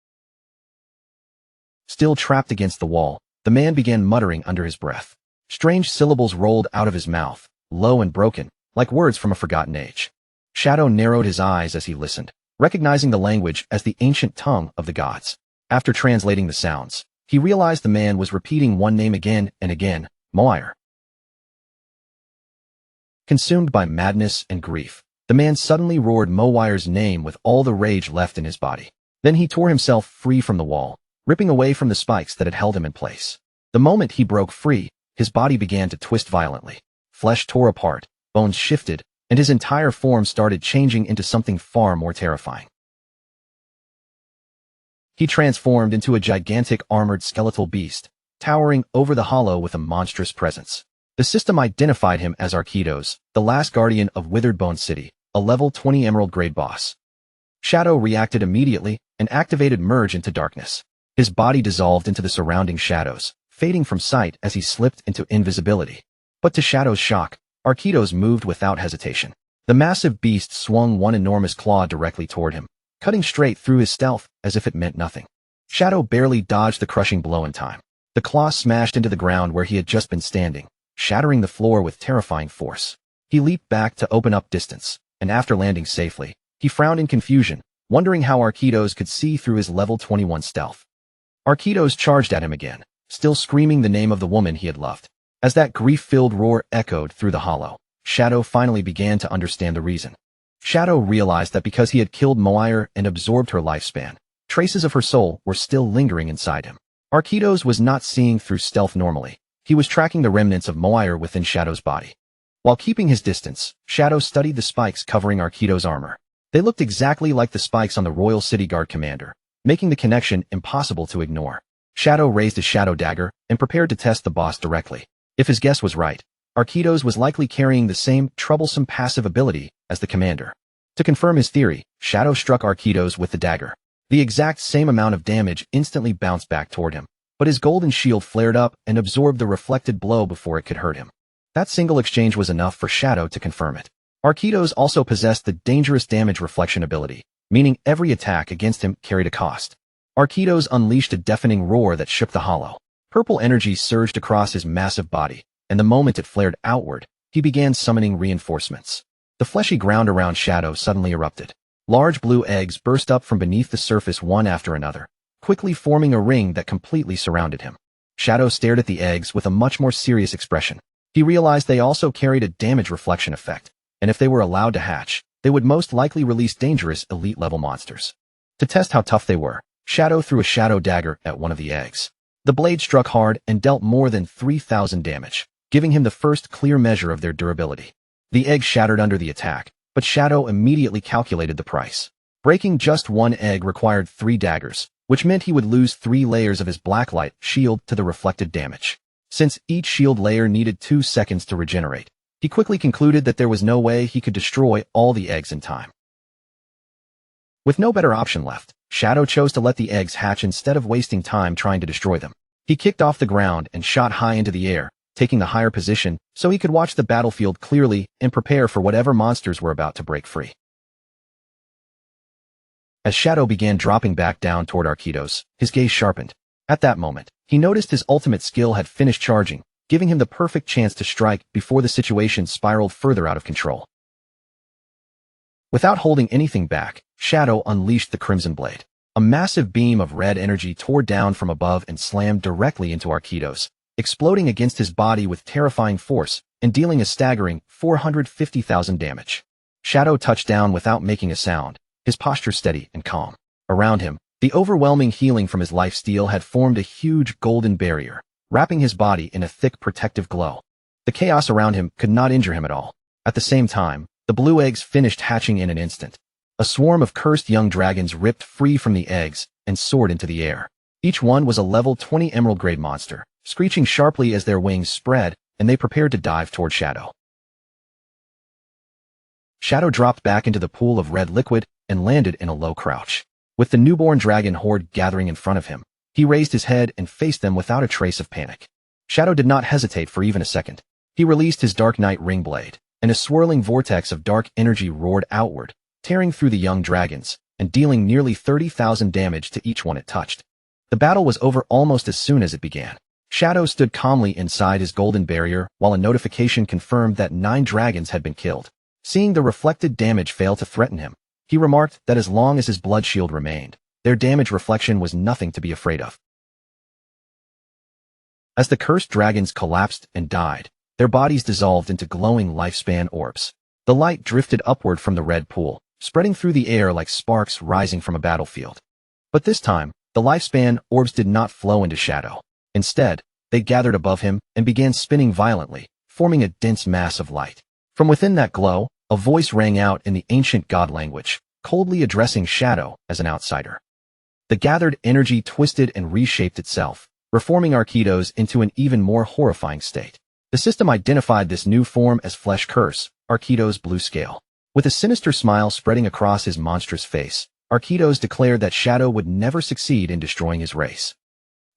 Still trapped against the wall, the man began muttering under his breath. Strange syllables rolled out of his mouth, low and broken, like words from a forgotten age. Shadow narrowed his eyes as he listened, recognizing the language as the ancient tongue of the gods. After translating the sounds, he realized the man was repeating one name again and again, Moire. Consumed by madness and grief, the man suddenly roared Moire's name with all the rage left in his body. Then he tore himself free from the wall, ripping away from the spikes that had held him in place. The moment he broke free, his body began to twist violently. Flesh tore apart, bones shifted, and his entire form started changing into something far more terrifying. He transformed into a gigantic armored skeletal beast, towering over the hollow with a monstrous presence. The system identified him as Arkitos, the last guardian of Withered Bone City, a level 20 emerald grade boss. Shadow reacted immediately and activated Merge into Darkness. His body dissolved into the surrounding shadows, fading from sight as he slipped into invisibility. But to Shadow's shock, Arkitos moved without hesitation. The massive beast swung one enormous claw directly toward him, cutting straight through his stealth as if it meant nothing. Shadow barely dodged the crushing blow in time. The claw smashed into the ground where he had just been standing, shattering the floor with terrifying force. He leaped back to open up distance, and after landing safely, he frowned in confusion, wondering how Arkitos could see through his level 21 stealth. Arkitos charged at him again, still screaming the name of the woman he had loved. As that grief-filled roar echoed through the hollow, Shadow finally began to understand the reason. Shadow realized that because he had killed Moire and absorbed her lifespan, traces of her soul were still lingering inside him. Arkitos was not seeing through stealth normally. He was tracking the remnants of Moire within Shadow's body. While keeping his distance, Shadow studied the spikes covering Arkitos' armor. They looked exactly like the spikes on the Royal City Guard commander, making the connection impossible to ignore. Shadow raised his shadow dagger and prepared to test the boss directly. If his guess was right, Arkitos was likely carrying the same troublesome passive ability as the commander. To confirm his theory, Shadow struck Arkitos with the dagger. The exact same amount of damage instantly bounced back toward him, but his golden shield flared up and absorbed the reflected blow before it could hurt him. That single exchange was enough for Shadow to confirm it. Arkitos also possessed the dangerous damage reflection ability, meaning every attack against him carried a cost. Arkitos unleashed a deafening roar that shook the hollow. Purple energy surged across his massive body, and the moment it flared outward, he began summoning reinforcements. The fleshy ground around Shadow suddenly erupted. Large blue eggs burst up from beneath the surface one after another, quickly forming a ring that completely surrounded him. Shadow stared at the eggs with a much more serious expression. He realized they also carried a damage reflection effect, and if they were allowed to hatch, they would most likely release dangerous elite-level monsters. To test how tough they were, Shadow threw a shadow dagger at one of the eggs. The blade struck hard and dealt more than 3,000 damage, giving him the first clear measure of their durability. The egg shattered under the attack, but Shadow immediately calculated the price. Breaking just one egg required 3 daggers, which meant he would lose 3 layers of his blacklight shield to the reflected damage. Since each shield layer needed 2 seconds to regenerate, he quickly concluded that there was no way he could destroy all the eggs in time. With no better option left, Shadow chose to let the eggs hatch instead of wasting time trying to destroy them. He kicked off the ground and shot high into the air, taking the higher position so he could watch the battlefield clearly and prepare for whatever monsters were about to break free. As Shadow began dropping back down toward Arquitos, his gaze sharpened. At that moment, he noticed his ultimate skill had finished charging, giving him the perfect chance to strike before the situation spiraled further out of control. Without holding anything back, Shadow unleashed the Crimson Blade. A massive beam of red energy tore down from above and slammed directly into Arquitos, exploding against his body with terrifying force and dealing a staggering 450,000 damage. Shadow touched down without making a sound, his posture steady and calm. Around him, the overwhelming healing from his lifesteal had formed a huge golden barrier, wrapping his body in a thick protective glow. The chaos around him could not injure him at all. At the same time, the blue eggs finished hatching in an instant. A swarm of cursed young dragons ripped free from the eggs and soared into the air. Each one was a level 20 emerald-grade monster, screeching sharply as their wings spread and they prepared to dive toward Shadow. Shadow dropped back into the pool of red liquid and landed in a low crouch. With the newborn dragon horde gathering in front of him, he raised his head and faced them without a trace of panic. Shadow did not hesitate for even a second. He released his Dark Knight ring blade, and a swirling vortex of dark energy roared outward, tearing through the young dragons and dealing nearly 30,000 damage to each one it touched. The battle was over almost as soon as it began. Shadow stood calmly inside his golden barrier while a notification confirmed that 9 dragons had been killed. Seeing the reflected damage fail to threaten him, he remarked that as long as his blood shield remained, their damage reflection was nothing to be afraid of. As the cursed dragons collapsed and died, their bodies dissolved into glowing lifespan orbs. The light drifted upward from the red pool, spreading through the air like sparks rising from a battlefield. But this time, the lifespan orbs did not flow into Shadow. Instead, they gathered above him and began spinning violently, forming a dense mass of light. From within that glow, a voice rang out in the ancient god language, coldly addressing Shadow as an outsider. The gathered energy twisted and reshaped itself, reforming Arquitos into an even more horrifying state. The system identified this new form as Flesh Curse, Arquitos Blue Scale. With a sinister smile spreading across his monstrous face, Arquitos declared that Shadow would never succeed in destroying his race.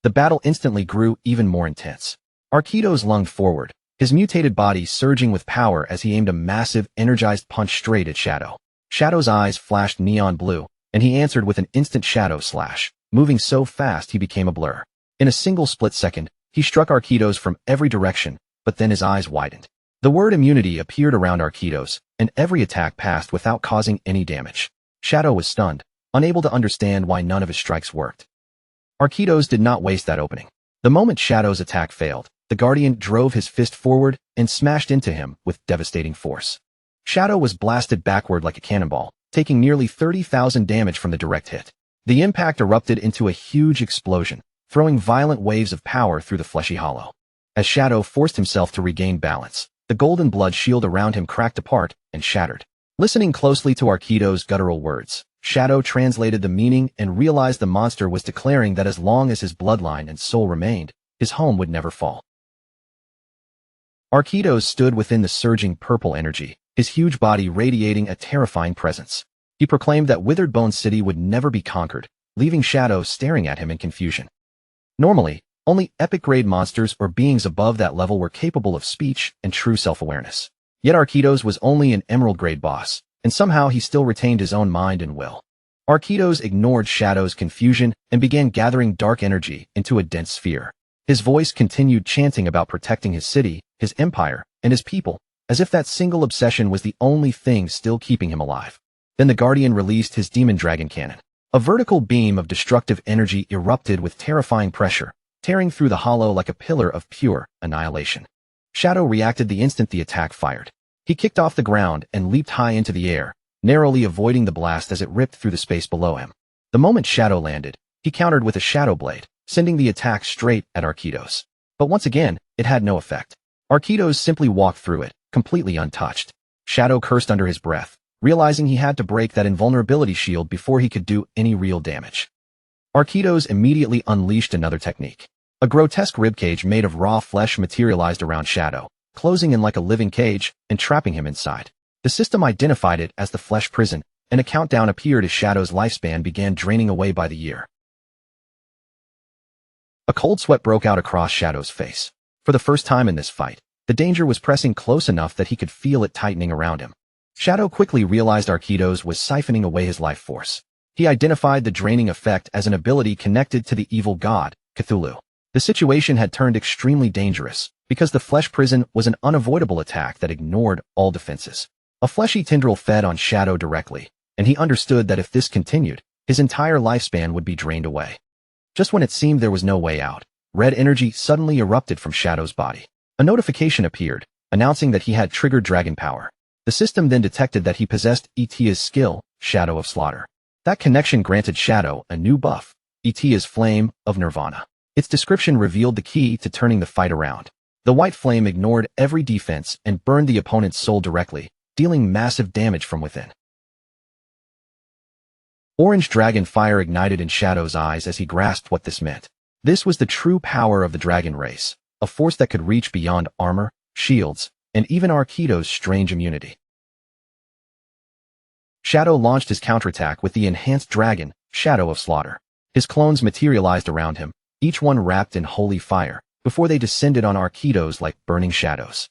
The battle instantly grew even more intense. Arquitos lunged forward, his mutated body surging with power as he aimed a massive, energized punch straight at Shadow. Shadow's eyes flashed neon blue, and he answered with an instant shadow slash, moving so fast he became a blur. In a single split second, he struck Arquitos from every direction, but then his eyes widened. The word immunity appeared around Arquitos, and every attack passed without causing any damage. Shadow was stunned, unable to understand why none of his strikes worked. Arquitos did not waste that opening. The moment Shadow's attack failed, the Guardian drove his fist forward and smashed into him with devastating force. Shadow was blasted backward like a cannonball, taking nearly 30,000 damage from the direct hit. The impact erupted into a huge explosion, throwing violent waves of power through the fleshy hollow. As Shadow forced himself to regain balance, the golden blood shield around him cracked apart and shattered. Listening closely to Arquitos' guttural words, Shadow translated the meaning and realized the monster was declaring that as long as his bloodline and soul remained, his home would never fall. Arquitos stood within the surging purple energy, his huge body radiating a terrifying presence. He proclaimed that Withered Bone City would never be conquered, leaving Shadow staring at him in confusion. Normally, only epic-grade monsters or beings above that level were capable of speech and true self-awareness. Yet Arquitos was only an emerald-grade boss, and somehow he still retained his own mind and will. Arquitos ignored Shadow's confusion and began gathering dark energy into a dense sphere. His voice continued chanting about protecting his city, his empire, and his people, as if that single obsession was the only thing still keeping him alive. Then the Guardian released his Demon Dragon Cannon. A vertical beam of destructive energy erupted with terrifying pressure, tearing through the hollow like a pillar of pure annihilation. Shadow reacted the instant the attack fired. He kicked off the ground and leaped high into the air, narrowly avoiding the blast as it ripped through the space below him. The moment Shadow landed, he countered with a Shadow Blade, sending the attack straight at Arquitos. But once again, it had no effect. Arquitos simply walked through it, completely untouched. Shadow cursed under his breath, realizing he had to break that invulnerability shield before he could do any real damage. Arquitos immediately unleashed another technique. A grotesque ribcage made of raw flesh materialized around Shadow, closing in like a living cage and trapping him inside. The system identified it as the flesh prison, and a countdown appeared as Shadow's lifespan began draining away by the year. A cold sweat broke out across Shadow's face. For the first time in this fight, the danger was pressing close enough that he could feel it tightening around him. Shadow quickly realized Arquitos was siphoning away his life force. He identified the draining effect as an ability connected to the evil god, Cthulhu. The situation had turned extremely dangerous, because the flesh prison was an unavoidable attack that ignored all defenses. A fleshy tendril fed on Shadow directly, and he understood that if this continued, his entire lifespan would be drained away. Just when it seemed there was no way out, red energy suddenly erupted from Shadow's body. A notification appeared, announcing that he had triggered dragon power. The system then detected that he possessed Etia's skill, Shadow of Slaughter. That connection granted Shadow a new buff, Etia's Flame of Nirvana. Its description revealed the key to turning the fight around. The white flame ignored every defense and burned the opponent's soul directly, dealing massive damage from within. Orange dragon fire ignited in Shadow's eyes as he grasped what this meant. This was the true power of the dragon race, a force that could reach beyond armor, shields, and even Arquitos' strange immunity. Shadow launched his counterattack with the enhanced dragon, Shadow of Slaughter. His clones materialized around him, each one wrapped in holy fire, before they descended on Arquitos like burning shadows.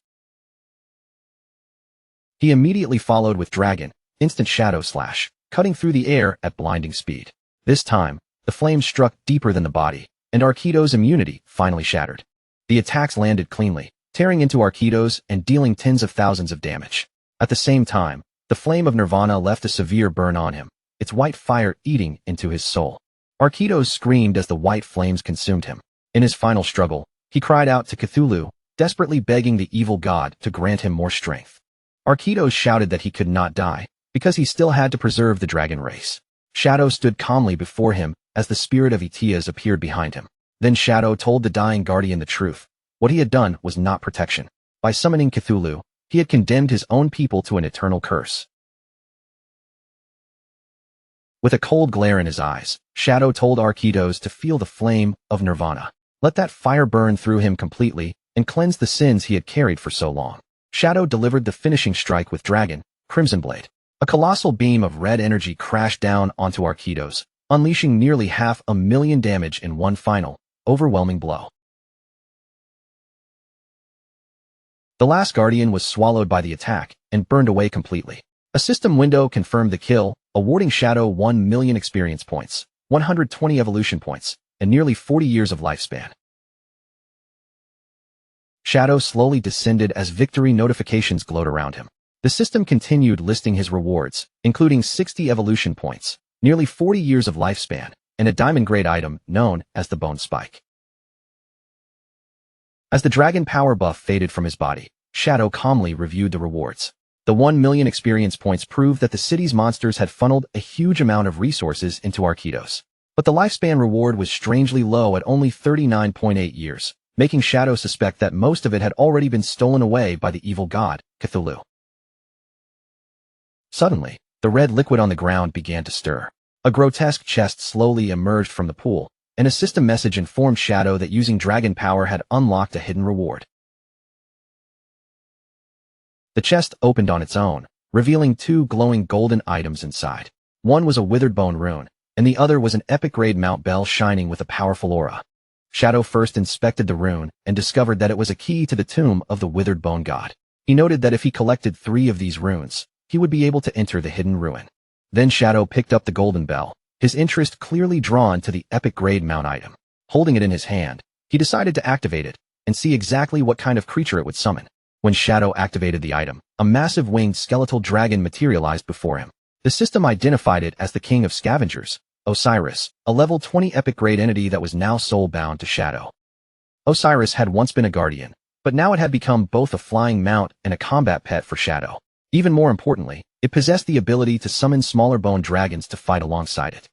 He immediately followed with Dragon, Instant Shadow Slash, cutting through the air at blinding speed. This time, the flame struck deeper than the body, and Arquitos' immunity finally shattered. The attacks landed cleanly, tearing into Arquitos and dealing tens of thousands of damage. At the same time, the flame of Nirvana left a severe burn on him, its white fire eating into his soul. Arquitos screamed as the white flames consumed him. In his final struggle, he cried out to Cthulhu, desperately begging the evil god to grant him more strength. Arquitos shouted that he could not die, because he still had to preserve the dragon race. Shadow stood calmly before him as the spirit of Etias appeared behind him. Then Shadow told the dying guardian the truth. What he had done was not protection. By summoning Cthulhu, he had condemned his own people to an eternal curse. With a cold glare in his eyes, Shadow told Arquitos to feel the flame of Nirvana. Let that fire burn through him completely and cleanse the sins he had carried for so long. Shadow delivered the finishing strike with Dragon, Crimson Blade. A colossal beam of red energy crashed down onto Arquitos, unleashing nearly 500,000 damage in one final, overwhelming blow. The last Guardian was swallowed by the attack and burned away completely. A system window confirmed the kill, awarding Shadow 1 million experience points, 120 evolution points, and nearly 40 years of lifespan. Shadow slowly descended as victory notifications glowed around him. The system continued listing his rewards, including 60 evolution points, nearly 40 years of lifespan, and a diamond-grade item known as the Bone Spike. As the dragon power buff faded from his body, Shadow calmly reviewed the rewards. The 1 million experience points proved that the city's monsters had funneled a huge amount of resources into Arquitos. But the lifespan reward was strangely low at only 39.8 years, making Shadow suspect that most of it had already been stolen away by the evil god, Cthulhu. Suddenly, the red liquid on the ground began to stir. A grotesque chest slowly emerged from the pool, and a system message informed Shadow that using dragon power had unlocked a hidden reward. The chest opened on its own, revealing 2 glowing golden items inside. One was a withered bone rune, and the other was an epic-grade Mount Bell shining with a powerful aura. Shadow first inspected the rune and discovered that it was a key to the tomb of the withered bone god. He noted that if he collected 3 of these runes, he would be able to enter the hidden ruin. Then Shadow picked up the golden bell, his interest clearly drawn to the epic-grade mount item. Holding it in his hand, he decided to activate it and see exactly what kind of creature it would summon. When Shadow activated the item, a massive winged skeletal dragon materialized before him. The system identified it as the King of Scavengers, Osiris, a level 20 epic-grade entity that was now soul-bound to Shadow. Osiris had once been a guardian, but now it had become both a flying mount and a combat pet for Shadow. Even more importantly, it possessed the ability to summon smaller bone dragons to fight alongside it.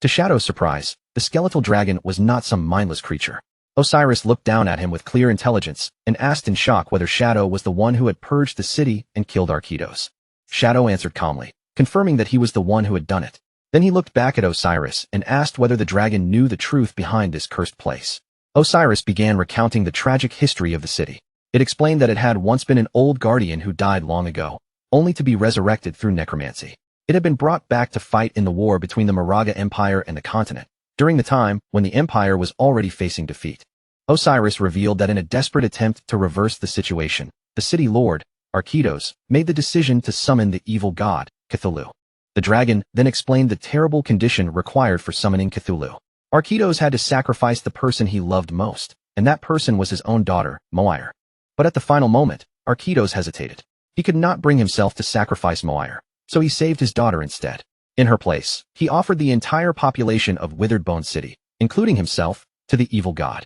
To Shadow's surprise, the skeletal dragon was not some mindless creature. Osiris looked down at him with clear intelligence and asked in shock whether Shadow was the one who had purged the city and killed Arquitos. Shadow answered calmly, confirming that he was the one who had done it. Then he looked back at Osiris and asked whether the dragon knew the truth behind this cursed place. Osiris began recounting the tragic history of the city. It explained that it had once been an old guardian who died long ago, only to be resurrected through necromancy. It had been brought back to fight in the war between the Moraga Empire and the continent, during the time when the empire was already facing defeat. Osiris revealed that in a desperate attempt to reverse the situation, the city lord, Arquitos, made the decision to summon the evil god, Cthulhu. The dragon then explained the terrible condition required for summoning Cthulhu. Arquitos had to sacrifice the person he loved most, and that person was his own daughter, Moire. But at the final moment, Arquitos hesitated. He could not bring himself to sacrifice Moire, so he saved his daughter instead. In her place, he offered the entire population of Withered Bone City, including himself, to the evil god.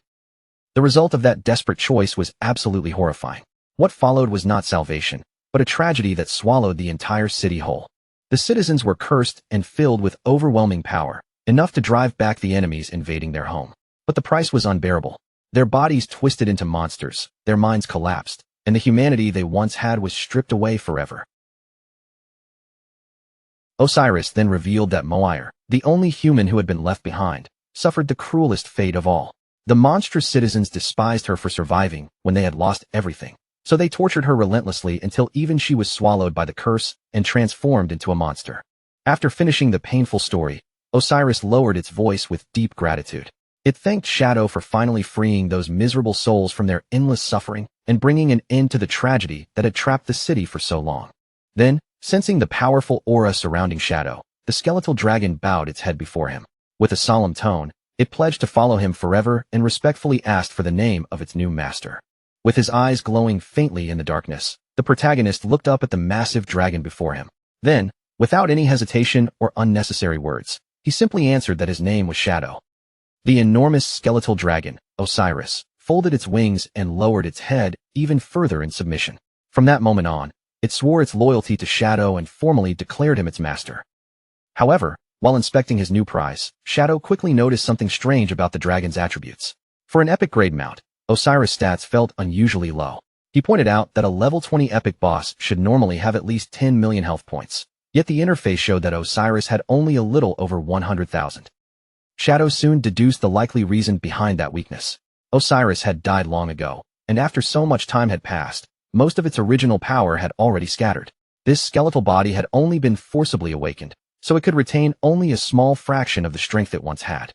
The result of that desperate choice was absolutely horrifying. What followed was not salvation, but a tragedy that swallowed the entire city whole. The citizens were cursed and filled with overwhelming power, enough to drive back the enemies invading their home. But the price was unbearable. Their bodies twisted into monsters, their minds collapsed, and the humanity they once had was stripped away forever. Osiris then revealed that Moire, the only human who had been left behind, suffered the cruelest fate of all. The monstrous citizens despised her for surviving when they had lost everything, so they tortured her relentlessly until even she was swallowed by the curse and transformed into a monster. After finishing the painful story, Osiris lowered its voice with deep gratitude. It thanked Shadow for finally freeing those miserable souls from their endless suffering and bringing an end to the tragedy that had trapped the city for so long. Then, sensing the powerful aura surrounding Shadow, the skeletal dragon bowed its head before him. With a solemn tone, it pledged to follow him forever and respectfully asked for the name of its new master. With his eyes glowing faintly in the darkness, the protagonist looked up at the massive dragon before him. Then, without any hesitation or unnecessary words, he simply answered that his name was Shadow. The enormous skeletal dragon, Osiris, folded its wings and lowered its head even further in submission. From that moment on, it swore its loyalty to Shadow and formally declared him its master. However, while inspecting his new prize, Shadow quickly noticed something strange about the dragon's attributes. For an epic grade mount, Osiris' stats felt unusually low. He pointed out that a level 20 epic boss should normally have at least 10 million health points, yet the interface showed that Osiris had only a little over 100,000. Shadow soon deduced the likely reason behind that weakness. Osiris had died long ago, and after so much time had passed, most of its original power had already scattered. This skeletal body had only been forcibly awakened, so it could retain only a small fraction of the strength it once had.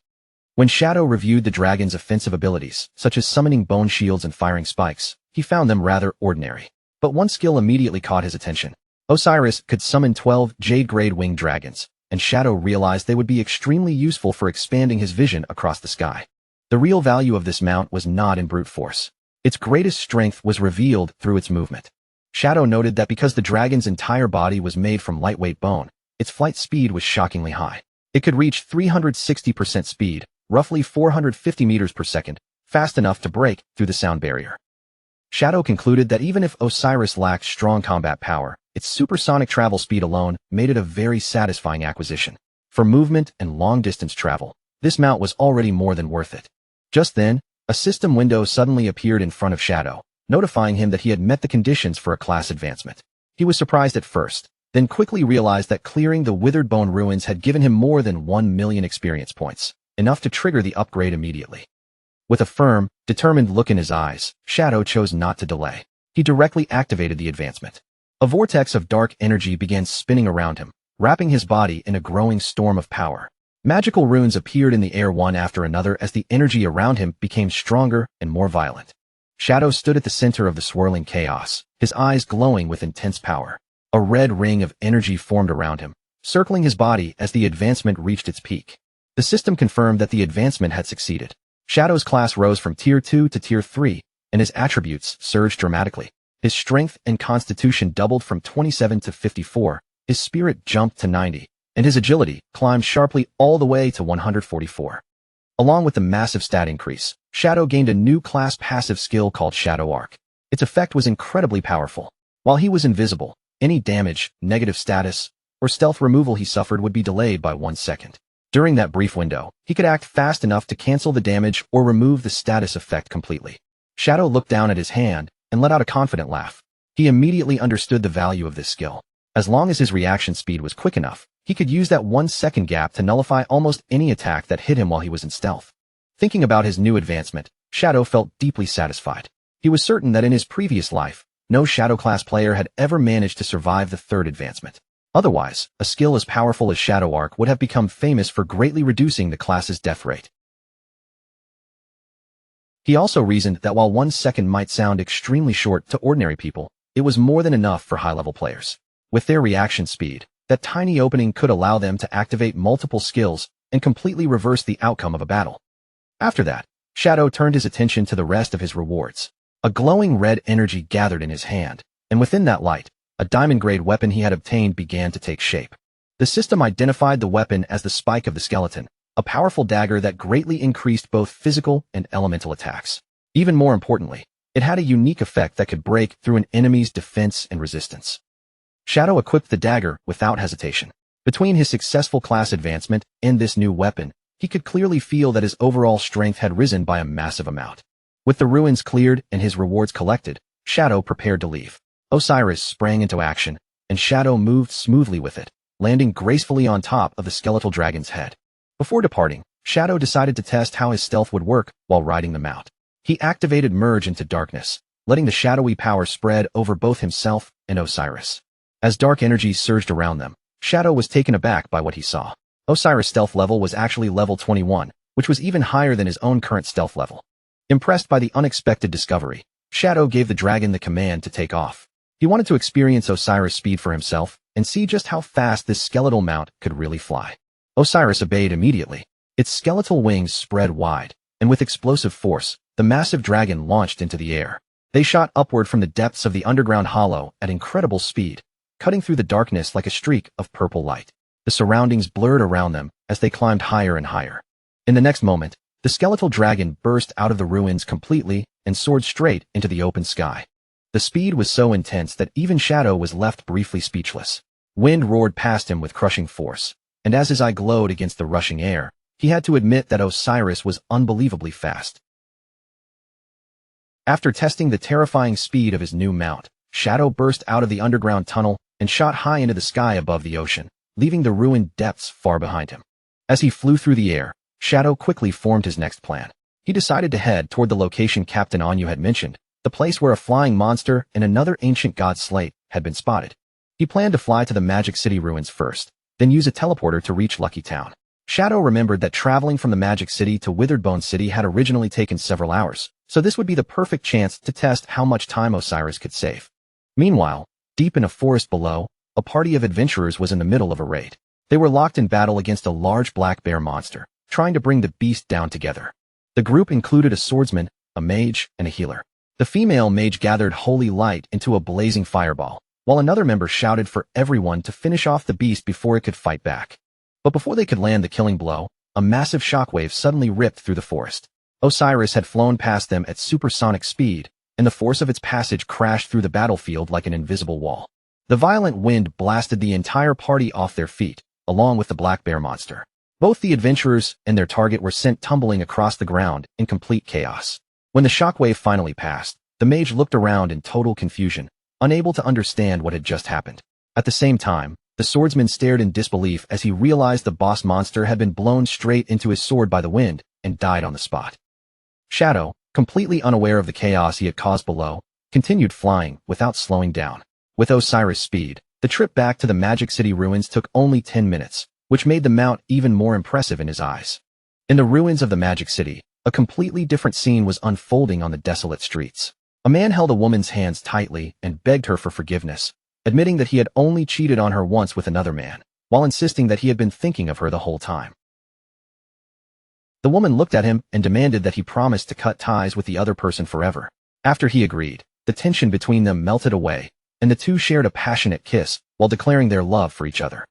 When Shadow reviewed the dragon's offensive abilities, such as summoning bone shields and firing spikes, he found them rather ordinary. But one skill immediately caught his attention. Osiris could summon 12 Jade-grade winged dragons, and Shadow realized they would be extremely useful for expanding his vision across the sky. The real value of this mount was not in brute force. Its greatest strength was revealed through its movement. Shadow noted that because the dragon's entire body was made from lightweight bone, its flight speed was shockingly high. It could reach 360% speed, roughly 450 meters per second, fast enough to break through the sound barrier. Shadow concluded that even if Osiris lacked strong combat power, its supersonic travel speed alone made it a very satisfying acquisition. For movement and long-distance travel, this mount was already more than worth it. Just then, a system window suddenly appeared in front of Shadow, notifying him that he had met the conditions for a class advancement. He was surprised at first, then quickly realized that clearing the Withered Bone ruins had given him more than 1 million experience points, enough to trigger the upgrade immediately. With a firm, determined look in his eyes, Shadow chose not to delay. He directly activated the advancement. A vortex of dark energy began spinning around him, wrapping his body in a growing storm of power. Magical runes appeared in the air one after another as the energy around him became stronger and more violent. Shadow stood at the center of the swirling chaos, his eyes glowing with intense power. A red ring of energy formed around him, circling his body as the advancement reached its peak. The system confirmed that the advancement had succeeded. Shadow's class rose from Tier 2 to Tier 3, and his attributes surged dramatically. His strength and constitution doubled from 27 to 54, his spirit jumped to 90, and his agility climbed sharply all the way to 144. Along with the massive stat increase, Shadow gained a new class passive skill called Shadow Arc. Its effect was incredibly powerful. While he was invisible, any damage, negative status, or stealth removal he suffered would be delayed by 1 second. During that brief window, he could act fast enough to cancel the damage or remove the status effect completely. Shadow looked down at his hand and let out a confident laugh. He immediately understood the value of this skill. As long as his reaction speed was quick enough, he could use that 1 second gap to nullify almost any attack that hit him while he was in stealth. Thinking about his new advancement, Shadow felt deeply satisfied. He was certain that in his previous life, no Shadow class player had ever managed to survive the 3rd advancement. Otherwise, a skill as powerful as Shadow Arc would have become famous for greatly reducing the class's death rate. He also reasoned that while 1 second might sound extremely short to ordinary people, it was more than enough for high-level players. With their reaction speed, that tiny opening could allow them to activate multiple skills and completely reverse the outcome of a battle. After that, Shadow turned his attention to the rest of his rewards. A glowing red energy gathered in his hand, and within that light, a diamond-grade weapon he had obtained began to take shape. The system identified the weapon as the Spike of the Skeleton, a powerful dagger that greatly increased both physical and elemental attacks. Even more importantly, it had a unique effect that could break through an enemy's defense and resistance. Shadow equipped the dagger without hesitation. Between his successful class advancement and this new weapon, he could clearly feel that his overall strength had risen by a massive amount. With the ruins cleared and his rewards collected, Shadow prepared to leave. Osiris sprang into action, and Shadow moved smoothly with it, landing gracefully on top of the skeletal dragon's head. Before departing, Shadow decided to test how his stealth would work while riding the mount. He activated Merge into Darkness, letting the shadowy power spread over both himself and Osiris. As dark energies surged around them, Shadow was taken aback by what he saw. Osiris' stealth level was actually level 21, which was even higher than his own current stealth level. Impressed by the unexpected discovery, Shadow gave the dragon the command to take off. He wanted to experience Osiris' speed for himself and see just how fast this skeletal mount could really fly. Osiris obeyed immediately. Its skeletal wings spread wide, and with explosive force, the massive dragon launched into the air. They shot upward from the depths of the underground hollow at incredible speed, cutting through the darkness like a streak of purple light. The surroundings blurred around them as they climbed higher and higher. In the next moment, the skeletal dragon burst out of the ruins completely and soared straight into the open sky. The speed was so intense that even Shadow was left briefly speechless. Wind roared past him with crushing force, and as his eye glowed against the rushing air, he had to admit that Osiris was unbelievably fast. After testing the terrifying speed of his new mount, Shadow burst out of the underground tunnel and shot high into the sky above the ocean, leaving the ruined depths far behind him. As he flew through the air, Shadow quickly formed his next plan. He decided to head toward the location Captain Anyu had mentioned, the place where a flying monster and another ancient god slate had been spotted. He planned to fly to the Magic City ruins first, then use a teleporter to reach Lucky Town. Shadow remembered that traveling from the Magic City to Witheredbone City had originally taken several hours, so this would be the perfect chance to test how much time Osiris could save. Meanwhile, deep in a forest below, a party of adventurers was in the middle of a raid. They were locked in battle against a large black bear monster, trying to bring the beast down together. The group included a swordsman, a mage, and a healer. The female mage gathered holy light into a blazing fireball, while another member shouted for everyone to finish off the beast before it could fight back. But before they could land the killing blow, a massive shockwave suddenly ripped through the forest. Osiris had flown past them at supersonic speed, and the force of its passage crashed through the battlefield like an invisible wall. The violent wind blasted the entire party off their feet, along with the black bear monster. Both the adventurers and their target were sent tumbling across the ground in complete chaos. When the shockwave finally passed, the mage looked around in total confusion, unable to understand what had just happened. At the same time, the swordsman stared in disbelief as he realized the boss monster had been blown straight into his sword by the wind and died on the spot. Shadow, completely unaware of the chaos he had caused below, continued flying without slowing down. With Osiris' speed, the trip back to the Magic City ruins took only 10 minutes, which made the mount even more impressive in his eyes. In the ruins of the Magic City, a completely different scene was unfolding on the desolate streets. A man held a woman's hands tightly and begged her for forgiveness, admitting that he had only cheated on her once with another man, while insisting that he had been thinking of her the whole time. The woman looked at him and demanded that he promise to cut ties with the other person forever. After he agreed, the tension between them melted away, and the two shared a passionate kiss while declaring their love for each other.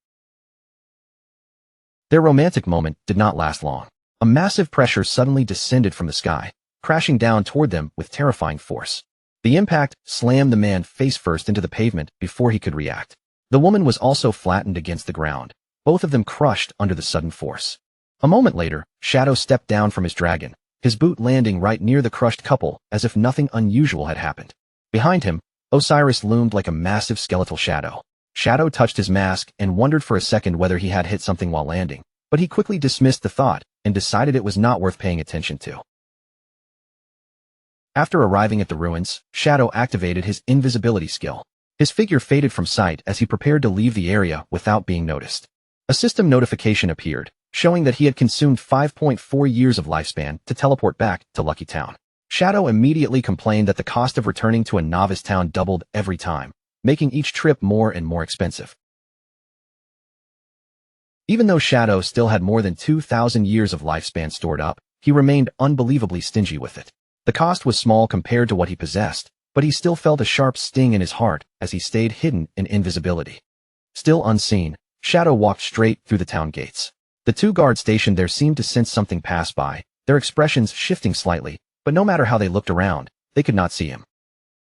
Their romantic moment did not last long. A massive pressure suddenly descended from the sky, crashing down toward them with terrifying force. The impact slammed the man face first into the pavement before he could react. The woman was also flattened against the ground, both of them crushed under the sudden force. A moment later, Shadow stepped down from his dragon, his boot landing right near the crushed couple as if nothing unusual had happened. Behind him, Osiris loomed like a massive skeletal shadow. Shadow touched his mask and wondered for a second whether he had hit something while landing, but he quickly dismissed the thought and decided it was not worth paying attention to. After arriving at the ruins, Shadow activated his invisibility skill. His figure faded from sight as he prepared to leave the area without being noticed. A system notification appeared, showing that he had consumed 5.4 years of lifespan to teleport back to Lucky Town. Shadow immediately complained that the cost of returning to a novice town doubled every time, making each trip more and more expensive. Even though Shadow still had more than 2,000 years of lifespan stored up, he remained unbelievably stingy with it. The cost was small compared to what he possessed, but he still felt a sharp sting in his heart as he stayed hidden in invisibility. Still unseen, Shadow walked straight through the town gates. The two guards stationed there seemed to sense something pass by, their expressions shifting slightly, but no matter how they looked around, they could not see him.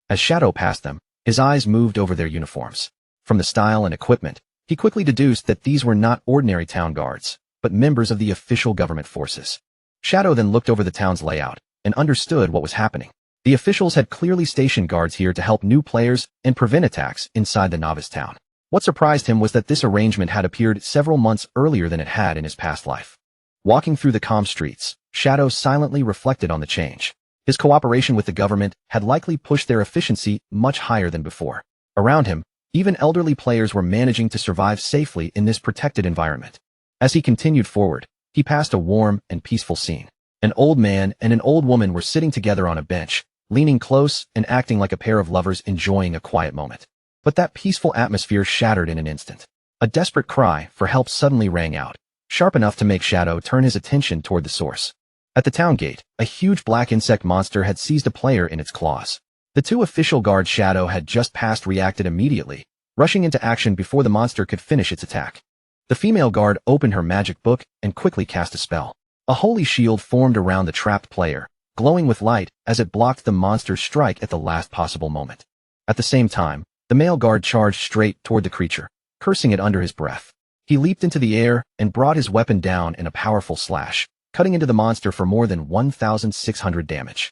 As Shadow passed them, his eyes moved over their uniforms. From the style and equipment, he quickly deduced that these were not ordinary town guards, but members of the official government forces. Shadow then looked over the town's layout and understood what was happening. The officials had clearly stationed guards here to help new players and prevent attacks inside the novice town. What surprised him was that this arrangement had appeared several months earlier than it had in his past life. Walking through the calm streets, Shadow silently reflected on the change. His cooperation with the government had likely pushed their efficiency much higher than before. Around him, even elderly players were managing to survive safely in this protected environment. As he continued forward, he passed a warm and peaceful scene. An old man and an old woman were sitting together on a bench, leaning close and acting like a pair of lovers enjoying a quiet moment. But that peaceful atmosphere shattered in an instant. A desperate cry for help suddenly rang out, sharp enough to make Shadow turn his attention toward the source. At the town gate, a huge black insect monster had seized a player in its claws. The two official guards Shadow had just passed reacted immediately, rushing into action before the monster could finish its attack. The female guard opened her magic book and quickly cast a spell. A holy shield formed around the trapped player, glowing with light as it blocked the monster's strike at the last possible moment. At the same time, the male guard charged straight toward the creature, cursing it under his breath. He leaped into the air and brought his weapon down in a powerful slash, cutting into the monster for more than 1,600 damage.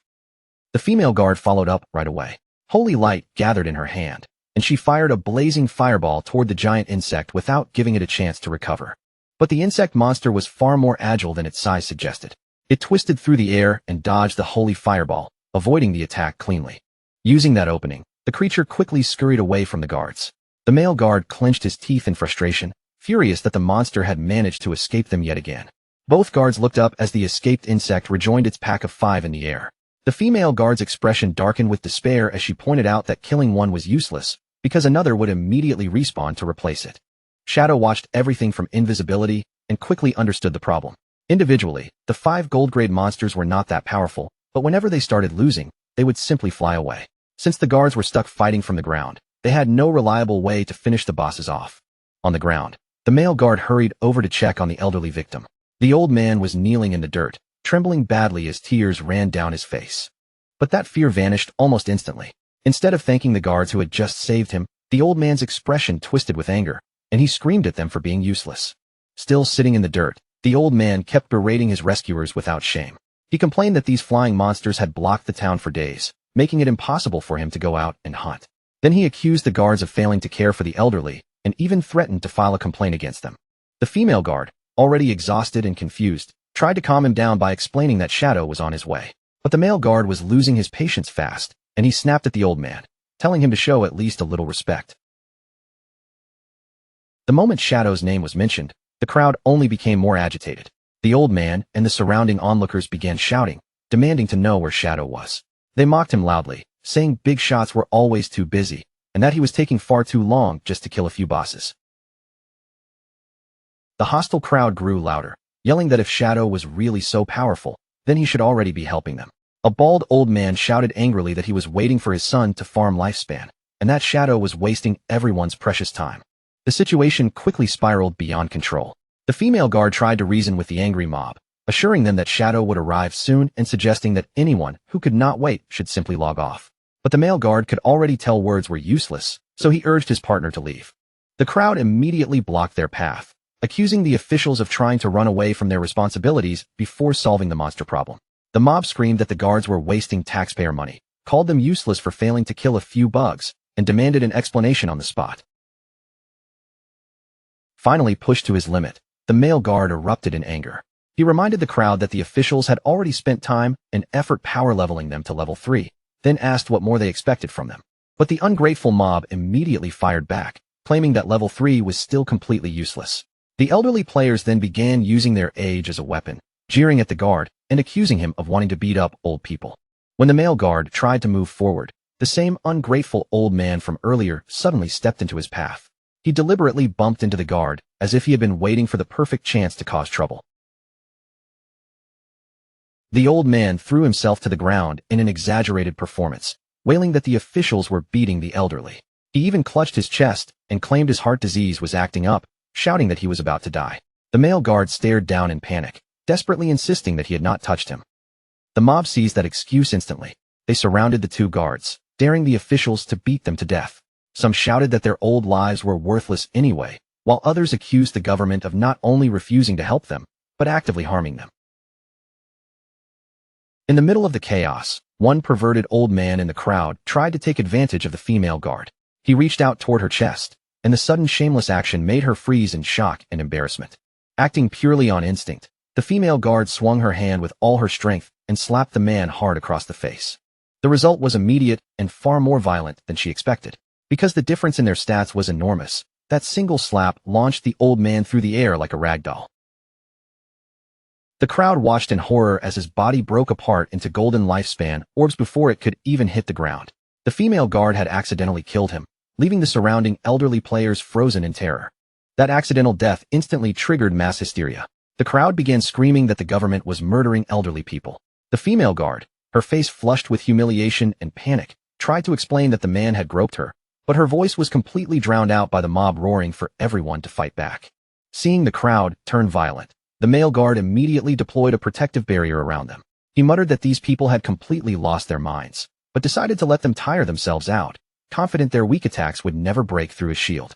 The female guard followed up right away. Holy light gathered in her hand, and she fired a blazing fireball toward the giant insect without giving it a chance to recover. But the insect monster was far more agile than its size suggested. It twisted through the air and dodged the holy fireball, avoiding the attack cleanly. Using that opening, the creature quickly scurried away from the guards. The male guard clenched his teeth in frustration, furious that the monster had managed to escape them yet again. Both guards looked up as the escaped insect rejoined its pack of 5 in the air. The female guard's expression darkened with despair as she pointed out that killing one was useless, because another would immediately respawn to replace it. Shadow watched everything from invisibility and quickly understood the problem. Individually, the 5 gold-grade monsters were not that powerful, but whenever they started losing, they would simply fly away. Since the guards were stuck fighting from the ground, they had no reliable way to finish the bosses off. On the ground, the male guard hurried over to check on the elderly victim. The old man was kneeling in the dirt, trembling badly as tears ran down his face. But that fear vanished almost instantly. Instead of thanking the guards who had just saved him, the old man's expression twisted with anger, and he screamed at them for being useless. Still sitting in the dirt, the old man kept berating his rescuers without shame. He complained that these flying monsters had blocked the town for days, making it impossible for him to go out and hunt. Then he accused the guards of failing to care for the elderly, and even threatened to file a complaint against them. The female guard, already exhausted and confused, tried to calm him down by explaining that Shadow was on his way. But the male guard was losing his patience fast, and he snapped at the old man, telling him to show at least a little respect. The moment Shadow's name was mentioned, the crowd only became more agitated. The old man and the surrounding onlookers began shouting, demanding to know where Shadow was. They mocked him loudly, saying big shots were always too busy, and that he was taking far too long just to kill a few bosses. The hostile crowd grew louder, yelling that if Shadow was really so powerful, then he should already be helping them. A bald old man shouted angrily that he was waiting for his son to farm lifespan, and that Shadow was wasting everyone's precious time. The situation quickly spiraled beyond control. The female guard tried to reason with the angry mob, assuring them that Shadow would arrive soon and suggesting that anyone who could not wait should simply log off. but the male guard could already tell words were useless, so he urged his partner to leave. The crowd immediately blocked their path, accusing the officials of trying to run away from their responsibilities before solving the monster problem. The mob screamed that the guards were wasting taxpayer money, called them useless for failing to kill a few bugs, and demanded an explanation on the spot. Finally pushed to his limit, the male guard erupted in anger. He reminded the crowd that the officials had already spent time and effort power leveling them to level 3, then asked what more they expected from them. But the ungrateful mob immediately fired back, claiming that level 3 was still completely useless. The elderly players then began using their age as a weapon, jeering at the guard and accusing him of wanting to beat up old people. When the male guard tried to move forward, the same ungrateful old man from earlier suddenly stepped into his path. He deliberately bumped into the guard, as if he had been waiting for the perfect chance to cause trouble. The old man threw himself to the ground in an exaggerated performance, wailing that the officials were beating the elderly. He even clutched his chest and claimed his heart disease was acting up, shouting that he was about to die. The male guard stared down in panic, desperately insisting that he had not touched him. The mob seized that excuse instantly. They surrounded the two guards, daring the officials to beat them to death. Some shouted that their old lives were worthless anyway, while others accused the government of not only refusing to help them, but actively harming them. In the middle of the chaos, one perverted old man in the crowd tried to take advantage of the female guard. He reached out toward her chest, and the sudden shameless action made her freeze in shock and embarrassment. Acting purely on instinct, the female guard swung her hand with all her strength and slapped the man hard across the face. The result was immediate and far more violent than she expected. Because the difference in their stats was enormous, that single slap launched the old man through the air like a rag doll. The crowd watched in horror as his body broke apart into golden lifespan orbs before it could even hit the ground. The female guard had accidentally killed him, leaving the surrounding elderly players frozen in terror. That accidental death instantly triggered mass hysteria. The crowd began screaming that the government was murdering elderly people. The female guard, her face flushed with humiliation and panic, tried to explain that the man had groped her, but her voice was completely drowned out by the mob roaring for everyone to fight back. Seeing the crowd turn violent, the male guard immediately deployed a protective barrier around them. He muttered that these people had completely lost their minds, but decided to let them tire themselves out, confident their weak attacks would never break through his shield.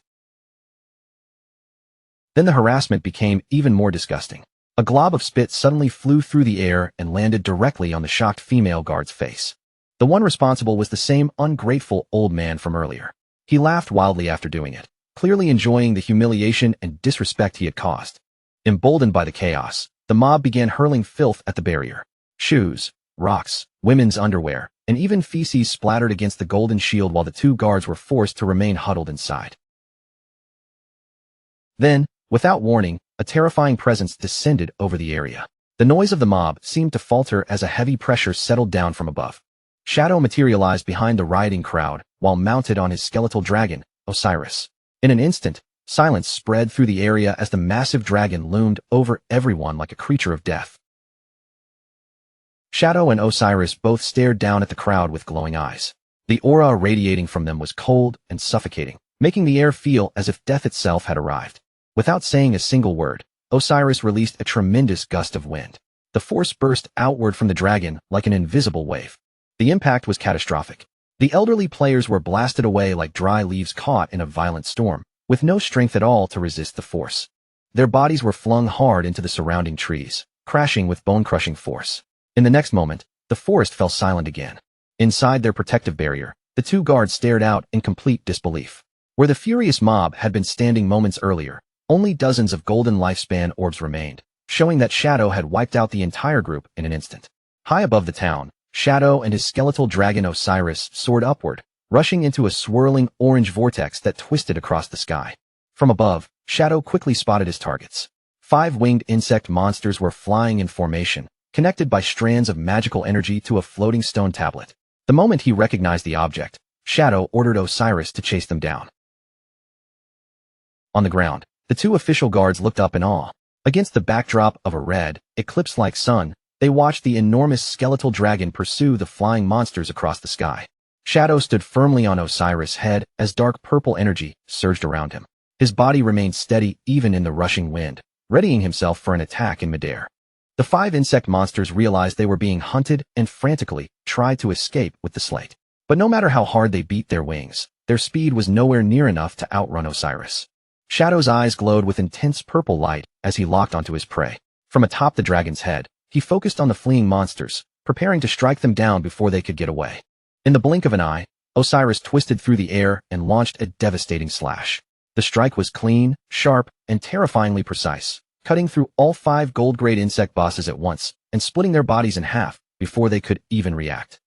Then the harassment became even more disgusting. A glob of spit suddenly flew through the air and landed directly on the shocked female guard's face. The one responsible was the same ungrateful old man from earlier. He laughed wildly after doing it, clearly enjoying the humiliation and disrespect he had caused. Emboldened by the chaos, the mob began hurling filth at the barrier. Shoes, rocks, women's underwear, and even feces splattered against the golden shield while the two guards were forced to remain huddled inside. Then, without warning, a terrifying presence descended over the area. The noise of the mob seemed to falter as a heavy pressure settled down from above. Shadow materialized behind the rioting crowd while mounted on his skeletal dragon, Osiris. In an instant, silence spread through the area as the massive dragon loomed over everyone like a creature of death. Shadow and Osiris both stared down at the crowd with glowing eyes. The aura radiating from them was cold and suffocating, making the air feel as if death itself had arrived. Without saying a single word, Osiris released a tremendous gust of wind. The force burst outward from the dragon like an invisible wave. The impact was catastrophic. The elderly players were blasted away like dry leaves caught in a violent storm, with no strength at all to resist the force. Their bodies were flung hard into the surrounding trees, crashing with bone-crushing force. In the next moment, the forest fell silent again. Inside their protective barrier, the two guards stared out in complete disbelief. Where the furious mob had been standing moments earlier, only dozens of golden lifespan orbs remained, showing that Shadow had wiped out the entire group in an instant. High above the town, Shadow and his skeletal dragon Osiris soared upward, rushing into a swirling orange vortex that twisted across the sky. From above, Shadow quickly spotted his targets. 5 winged insect monsters were flying in formation, connected by strands of magical energy to a floating stone tablet. The moment he recognized the object, Shadow ordered Osiris to chase them down. On the ground, the two official guards looked up in awe. Against the backdrop of a red, eclipse-like sun, they watched the enormous skeletal dragon pursue the flying monsters across the sky. Shadow stood firmly on Osiris' head as dark purple energy surged around him. His body remained steady even in the rushing wind, readying himself for an attack in midair. The 5 insect monsters realized they were being hunted and frantically tried to escape with the slate. But no matter how hard they beat their wings, their speed was nowhere near enough to outrun Osiris. Shadow's eyes glowed with intense purple light as he locked onto his prey. From atop the dragon's head, he focused on the fleeing monsters, preparing to strike them down before they could get away. In the blink of an eye, Osiris twisted through the air and launched a devastating slash. The strike was clean, sharp, and terrifyingly precise, cutting through all 5 gold-grade insect bosses at once and splitting their bodies in half before they could even react.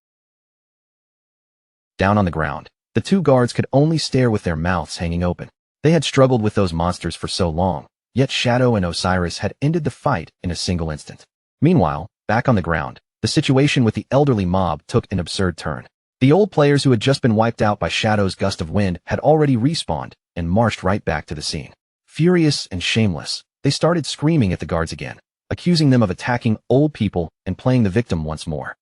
Down on the ground, the 2 guards could only stare with their mouths hanging open. They had struggled with those monsters for so long, yet Shadow and Osiris had ended the fight in a single instant. Meanwhile, back on the ground, the situation with the elderly mob took an absurd turn. The old players who had just been wiped out by Shadow's gust of wind had already respawned and marched right back to the scene. Furious and shameless, they started screaming at the guards again, accusing them of attacking old people and playing the victim once more.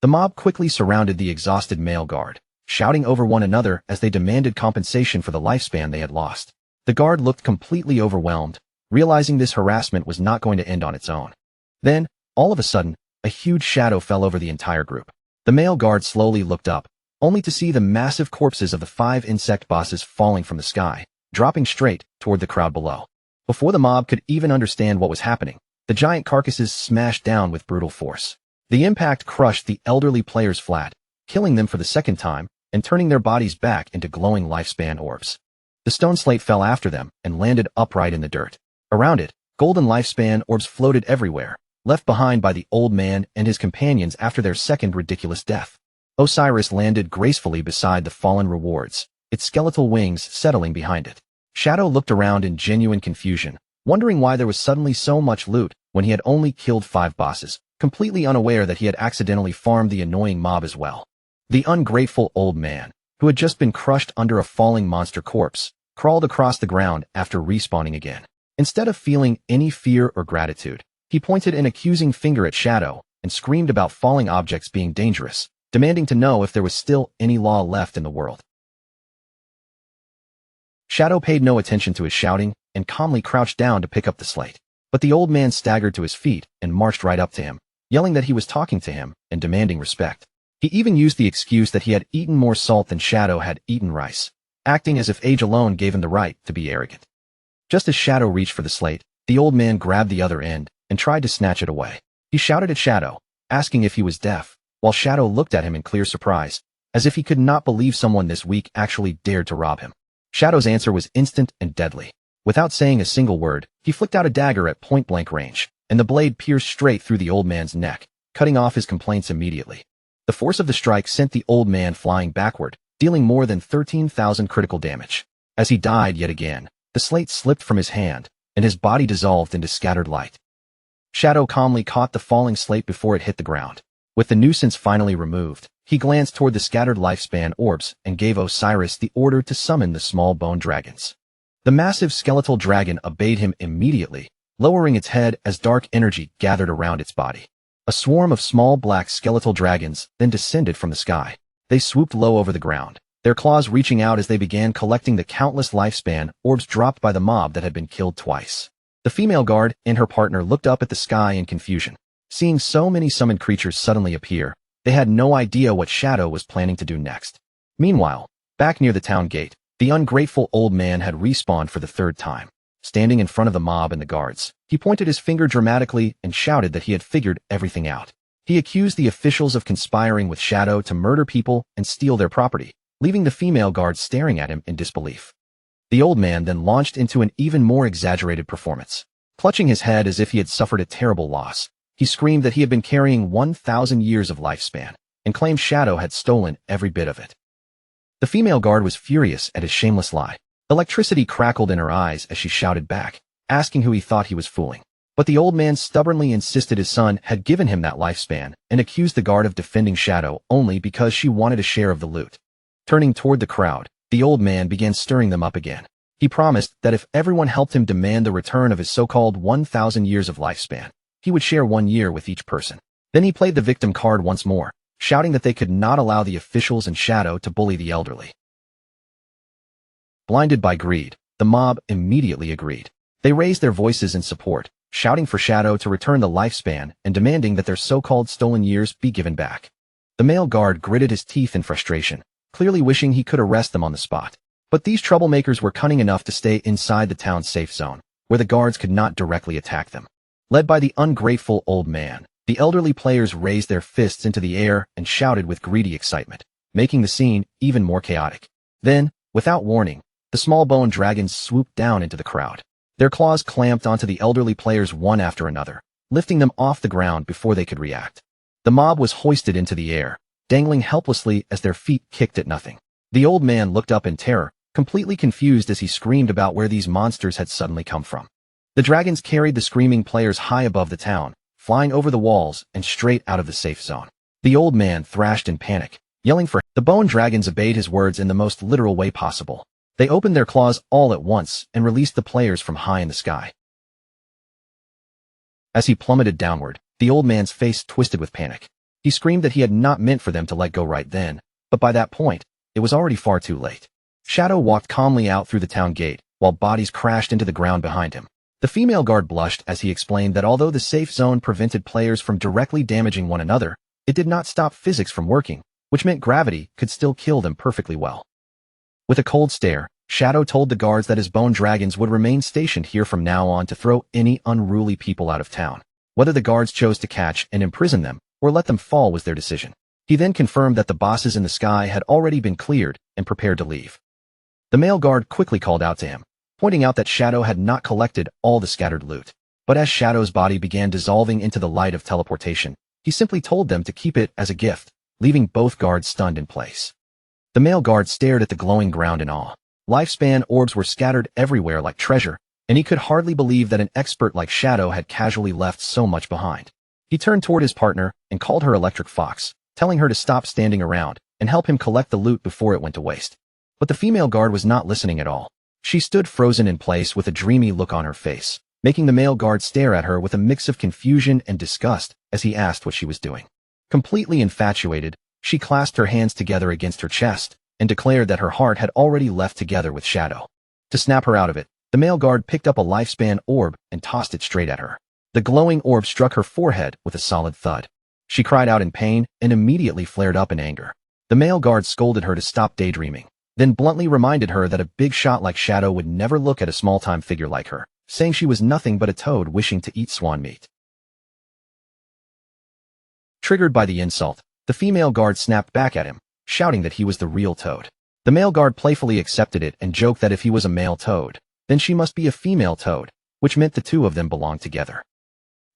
The mob quickly surrounded the exhausted male guard, shouting over one another as they demanded compensation for the lifespan they had lost. The guard looked completely overwhelmed, realizing this harassment was not going to end on its own. Then, all of a sudden, a huge shadow fell over the entire group. The male guard slowly looked up, only to see the massive corpses of the 5 insect bosses falling from the sky, dropping straight toward the crowd below. Before the mob could even understand what was happening, the giant carcasses smashed down with brutal force. The impact crushed the elderly players flat, killing them for the second time and turning their bodies back into glowing lifespan orbs. The stone slate fell after them and landed upright in the dirt. Around it, golden lifespan orbs floated everywhere, left behind by the old man and his companions after their second ridiculous death. Osiris landed gracefully beside the fallen rewards, its skeletal wings settling behind it. Shadow looked around in genuine confusion, wondering why there was suddenly so much loot when he had only killed 5 bosses, completely unaware that he had accidentally farmed the annoying mob as well. The ungrateful old man, who had just been crushed under a falling monster corpse, crawled across the ground after respawning again. Instead of feeling any fear or gratitude, he pointed an accusing finger at Shadow and screamed about falling objects being dangerous, demanding to know if there was still any law left in the world. Shadow paid no attention to his shouting and calmly crouched down to pick up the slate. But the old man staggered to his feet and marched right up to him, yelling that he was talking to him and demanding respect. He even used the excuse that he had eaten more salt than Shadow had eaten rice, acting as if age alone gave him the right to be arrogant. Just as Shadow reached for the slate, the old man grabbed the other end and tried to snatch it away. He shouted at Shadow, asking if he was deaf, while Shadow looked at him in clear surprise, as if he could not believe someone this weak actually dared to rob him. Shadow's answer was instant and deadly. Without saying a single word, he flicked out a dagger at point-blank range, and the blade pierced straight through the old man's neck, cutting off his complaints immediately. The force of the strike sent the old man flying backward, dealing more than 13,000 critical damage. As he died yet again, the slate slipped from his hand, and his body dissolved into scattered light. Shadow calmly caught the falling slate before it hit the ground. With the nuisance finally removed, he glanced toward the scattered lifespan orbs and gave Osiris the order to summon the small bone dragons. The massive skeletal dragon obeyed him immediately, lowering its head as dark energy gathered around its body. A swarm of small black skeletal dragons then descended from the sky. They swooped low over the ground, their claws reaching out as they began collecting the countless lifespan orbs dropped by the mob that had been killed twice. The female guard and her partner looked up at the sky in confusion. Seeing so many summoned creatures suddenly appear, they had no idea what Shadow was planning to do next. Meanwhile, back near the town gate, the ungrateful old man had respawned for the 3rd time. Standing in front of the mob and the guards, he pointed his finger dramatically and shouted that he had figured everything out. He accused the officials of conspiring with Shadow to murder people and steal their property, leaving the female guards staring at him in disbelief. The old man then launched into an even more exaggerated performance. Clutching his head as if he had suffered a terrible loss, he screamed that he had been carrying 1,000 years of lifespan and claimed Shadow had stolen every bit of it. The female guard was furious at his shameless lie. Electricity crackled in her eyes as she shouted back, asking who he thought he was fooling. But the old man stubbornly insisted his son had given him that lifespan and accused the guard of defending Shadow only because she wanted a share of the loot. Turning toward the crowd, the old man began stirring them up again. He promised that if everyone helped him demand the return of his so-called 1,000 years of lifespan, he would share 1 year with each person. Then he played the victim card once more, shouting that they could not allow the officials and Shadow to bully the elderly. Blinded by greed, the mob immediately agreed. They raised their voices in support, shouting for Shadow to return the lifespan and demanding that their so-called stolen years be given back. The male guard gritted his teeth in frustration, clearly wishing he could arrest them on the spot. But these troublemakers were cunning enough to stay inside the town's safe zone, where the guards could not directly attack them. Led by the ungrateful old man, the elderly players raised their fists into the air and shouted with greedy excitement, making the scene even more chaotic. Then, without warning, the small bone dragons swooped down into the crowd. Their claws clamped onto the elderly players one after another, lifting them off the ground before they could react. The mob was hoisted into the air, dangling helplessly as their feet kicked at nothing. The old man looked up in terror, completely confused as he screamed about where these monsters had suddenly come from. The dragons carried the screaming players high above the town, flying over the walls and straight out of the safe zone. The old man thrashed in panic, yelling for help. The bone dragons obeyed his words in the most literal way possible. They opened their claws all at once and released the players from high in the sky. As he plummeted downward, the old man's face twisted with panic. He screamed that he had not meant for them to let go right then, but by that point, it was already far too late. Shadow walked calmly out through the town gate, while bodies crashed into the ground behind him. The female guard blushed as he explained that although the safe zone prevented players from directly damaging one another, it did not stop physics from working, which meant gravity could still kill them perfectly well. With a cold stare, Shadow told the guards that his bone dragons would remain stationed here from now on to throw any unruly people out of town. Whether the guards chose to catch and imprison them or let them fall was their decision. He then confirmed that the bosses in the sky had already been cleared and prepared to leave. The male guard quickly called out to him, pointing out that Shadow had not collected all the scattered loot. But as Shadow's body began dissolving into the light of teleportation, he simply told them to keep it as a gift, leaving both guards stunned in place. The male guard stared at the glowing ground in awe. Lifespan orbs were scattered everywhere like treasure, and he could hardly believe that an expert like Shadow had casually left so much behind. He turned toward his partner and called her Electric Fox, telling her to stop standing around and help him collect the loot before it went to waste. But the female guard was not listening at all. She stood frozen in place with a dreamy look on her face, making the male guard stare at her with a mix of confusion and disgust as he asked what she was doing. Completely infatuated, she clasped her hands together against her chest and declared that her heart had already left together with Shadow. To snap her out of it, the male guard picked up a lifespan orb and tossed it straight at her. The glowing orb struck her forehead with a solid thud. She cried out in pain and immediately flared up in anger. The male guard scolded her to stop daydreaming, then bluntly reminded her that a big shot like Shadow would never look at a small-time figure like her, saying she was nothing but a toad wishing to eat swan meat. Triggered by the insult, the female guard snapped back at him, shouting that he was the real toad. The male guard playfully accepted it and joked that if he was a male toad, then she must be a female toad, which meant the two of them belonged together.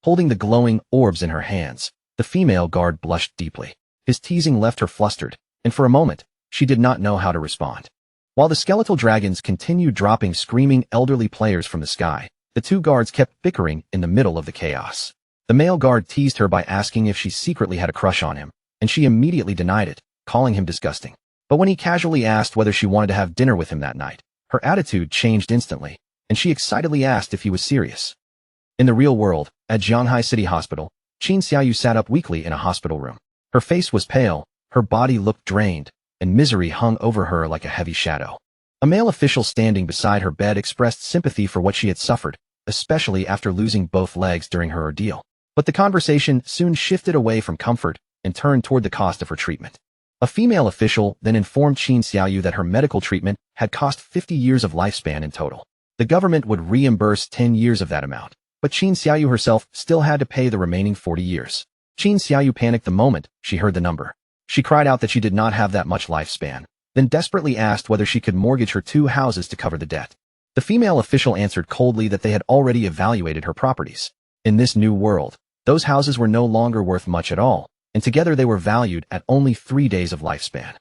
Holding the glowing orbs in her hands, the female guard blushed deeply. His teasing left her flustered, and for a moment, she did not know how to respond. While the skeletal dragons continued dropping screaming elderly players from the sky, the two guards kept bickering in the middle of the chaos. The male guard teased her by asking if she secretly had a crush on him, and she immediately denied it, calling him disgusting. But when he casually asked whether she wanted to have dinner with him that night, her attitude changed instantly, and she excitedly asked if he was serious. In the real world, at Jianghai City Hospital, Qin Xiaoyu sat up weakly in a hospital room. Her face was pale, her body looked drained, and misery hung over her like a heavy shadow. A male official standing beside her bed expressed sympathy for what she had suffered, especially after losing both legs during her ordeal. But the conversation soon shifted away from comfort and turned toward the cost of her treatment. A female official then informed Qin Xiaoyu that her medical treatment had cost 50 years of lifespan in total. The government would reimburse 10 years of that amount, but Qin Xiaoyu herself still had to pay the remaining 40 years. Qin Xiaoyu panicked the moment she heard the number. She cried out that she did not have that much lifespan, then desperately asked whether she could mortgage her 2 houses to cover the debt. The female official answered coldly that they had already evaluated her properties. In this new world, those houses were no longer worth much at all, and together they were valued at only 3 days of lifespan.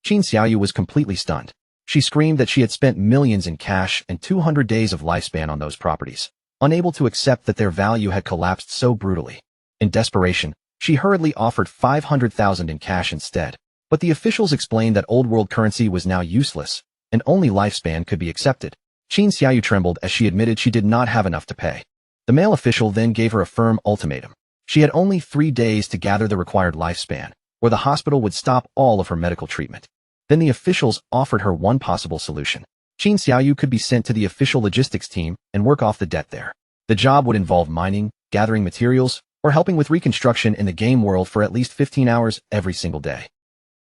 Qin Xiaoyu was completely stunned. She screamed that she had spent millions in cash and 200 days of lifespan on those properties, unable to accept that their value had collapsed so brutally. In desperation, she hurriedly offered 500,000 in cash instead, but the officials explained that old world currency was now useless, and only lifespan could be accepted. Qin Xiaoyu trembled as she admitted she did not have enough to pay. The male official then gave her a firm ultimatum. She had only 3 days to gather the required lifespan, or the hospital would stop all of her medical treatment. Then the officials offered her one possible solution. Qin Xiaoyu could be sent to the official logistics team and work off the debt there. The job would involve mining, gathering materials, or helping with reconstruction in the game world for at least 15 hours every single day.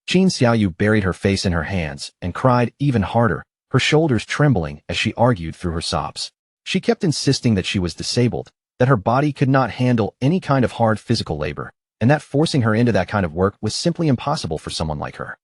Qin Xiaoyu buried her face in her hands and cried even harder, her shoulders trembling as she argued through her sobs. She kept insisting that she was disabled, that her body could not handle any kind of hard physical labor, and that forcing her into that kind of work was simply impossible for someone like her.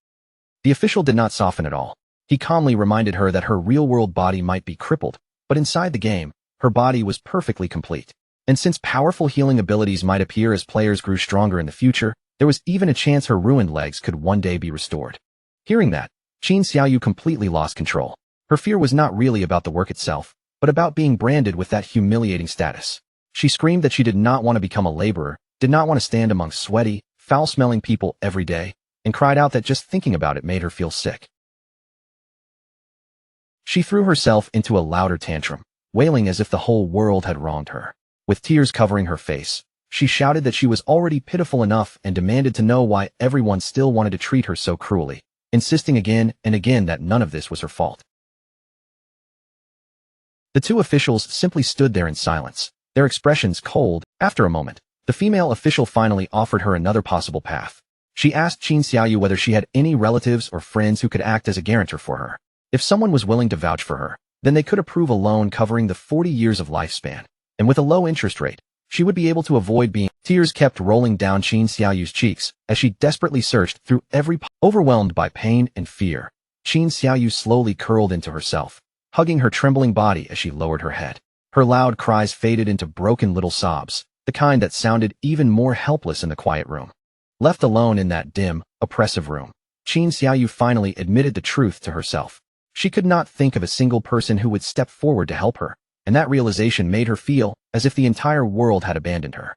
The official did not soften at all. He calmly reminded her that her real-world body might be crippled, but inside the game, her body was perfectly complete. And since powerful healing abilities might appear as players grew stronger in the future, there was even a chance her ruined legs could one day be restored. Hearing that, Qin Xiaoyu completely lost control. Her fear was not really about the work itself, but about being branded with that humiliating status. She screamed that she did not want to become a laborer, did not want to stand among sweaty, foul-smelling people every day, and cried out that just thinking about it made her feel sick. She threw herself into a louder tantrum, wailing as if the whole world had wronged her. With tears covering her face, she shouted that she was already pitiful enough and demanded to know why everyone still wanted to treat her so cruelly, insisting again and again that none of this was her fault. The two officials simply stood there in silence, their expressions cold. After a moment, the female official finally offered her another possible path. She asked Qin Xiaoyu whether she had any relatives or friends who could act as a guarantor for her. If someone was willing to vouch for her, then they could approve a loan covering the 40 years of lifespan, and with a low interest rate, she would be able to avoid being. Tears kept rolling down Qin Xiaoyu's cheeks as she desperately searched through every overwhelmed by pain and fear. Qin Xiaoyu slowly curled into herself, hugging her trembling body as she lowered her head. Her loud cries faded into broken little sobs, the kind that sounded even more helpless in the quiet room. Left alone in that dim, oppressive room, Qin Xiaoyu finally admitted the truth to herself. She could not think of a single person who would step forward to help her, and that realization made her feel as if the entire world had abandoned her.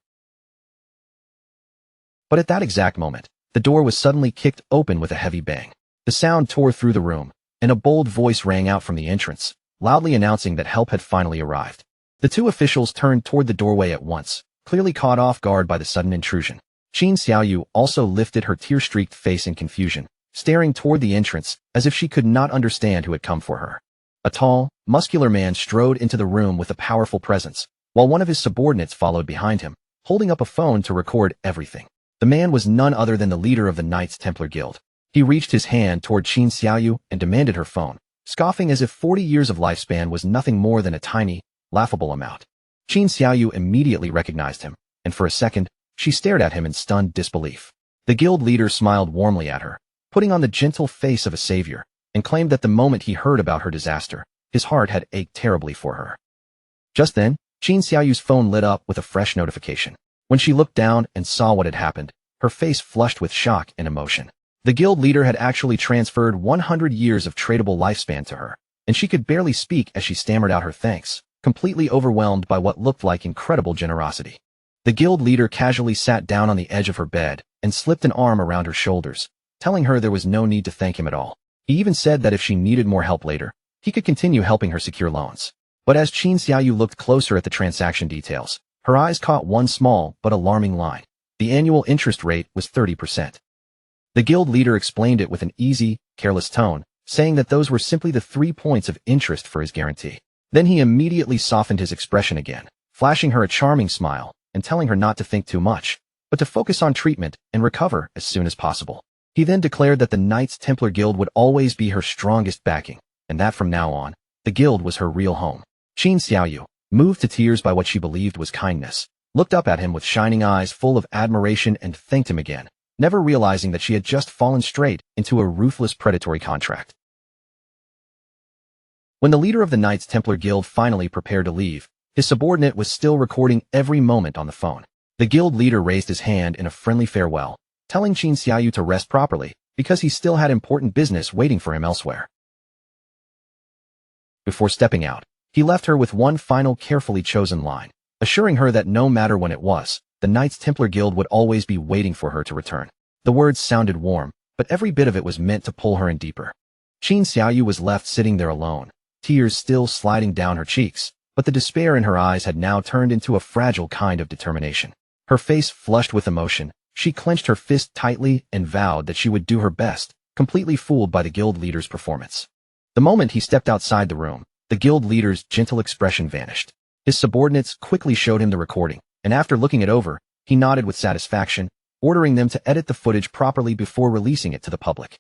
But at that exact moment, the door was suddenly kicked open with a heavy bang. The sound tore through the room, and a bold voice rang out from the entrance, loudly announcing that help had finally arrived. The two officials turned toward the doorway at once, clearly caught off guard by the sudden intrusion. Qin Xiaoyu also lifted her tear-streaked face in confusion, staring toward the entrance as if she could not understand who had come for her. A tall, muscular man strode into the room with a powerful presence, while one of his subordinates followed behind him, holding up a phone to record everything. The man was none other than the leader of the Knights Templar Guild. He reached his hand toward Qin Xiaoyu and demanded her phone, scoffing as if 40 years of lifespan was nothing more than a tiny, laughable amount. Qin Xiaoyu immediately recognized him, and for a second, she stared at him in stunned disbelief. The guild leader smiled warmly at her, putting on the gentle face of a savior, and claimed that the moment he heard about her disaster, his heart had ached terribly for her. Just then, Qin Xiaoyu's phone lit up with a fresh notification. When she looked down and saw what had happened, her face flushed with shock and emotion. The guild leader had actually transferred 100 years of tradable lifespan to her, and she could barely speak as she stammered out her thanks, completely overwhelmed by what looked like incredible generosity. The guild leader casually sat down on the edge of her bed and slipped an arm around her shoulders, telling her there was no need to thank him at all. He even said that if she needed more help later, he could continue helping her secure loans. But as Qin Xiaoyu looked closer at the transaction details, her eyes caught one small but alarming line. The annual interest rate was 30%. The guild leader explained it with an easy, careless tone, saying that those were simply the 3 points of interest for his guarantee. Then he immediately softened his expression again, flashing her a charming smile and telling her not to think too much, but to focus on treatment and recover as soon as possible. He then declared that the Knights Templar Guild would always be her strongest backing, and that from now on, the guild was her real home. Qin Xiaoyu, moved to tears by what she believed was kindness, looked up at him with shining eyes full of admiration and thanked him again, never realizing that she had just fallen straight into a ruthless predatory contract. When the leader of the Knights Templar Guild finally prepared to leave, his subordinate was still recording every moment on the phone. The guild leader raised his hand in a friendly farewell, telling Qin Xiaoyu to rest properly, because he still had important business waiting for him elsewhere. Before stepping out, he left her with one final carefully chosen line, assuring her that no matter when it was, the Knights Templar Guild would always be waiting for her to return. The words sounded warm, but every bit of it was meant to pull her in deeper. Qin Xiaoyu was left sitting there alone, tears still sliding down her cheeks, but the despair in her eyes had now turned into a fragile kind of determination. Her face flushed with emotion, she clenched her fist tightly and vowed that she would do her best, completely fooled by the guild leader's performance. The moment he stepped outside the room, the guild leader's gentle expression vanished. His subordinates quickly showed him the recording, and after looking it over, He nodded with satisfaction, ordering them to edit the footage properly before releasing it to the public.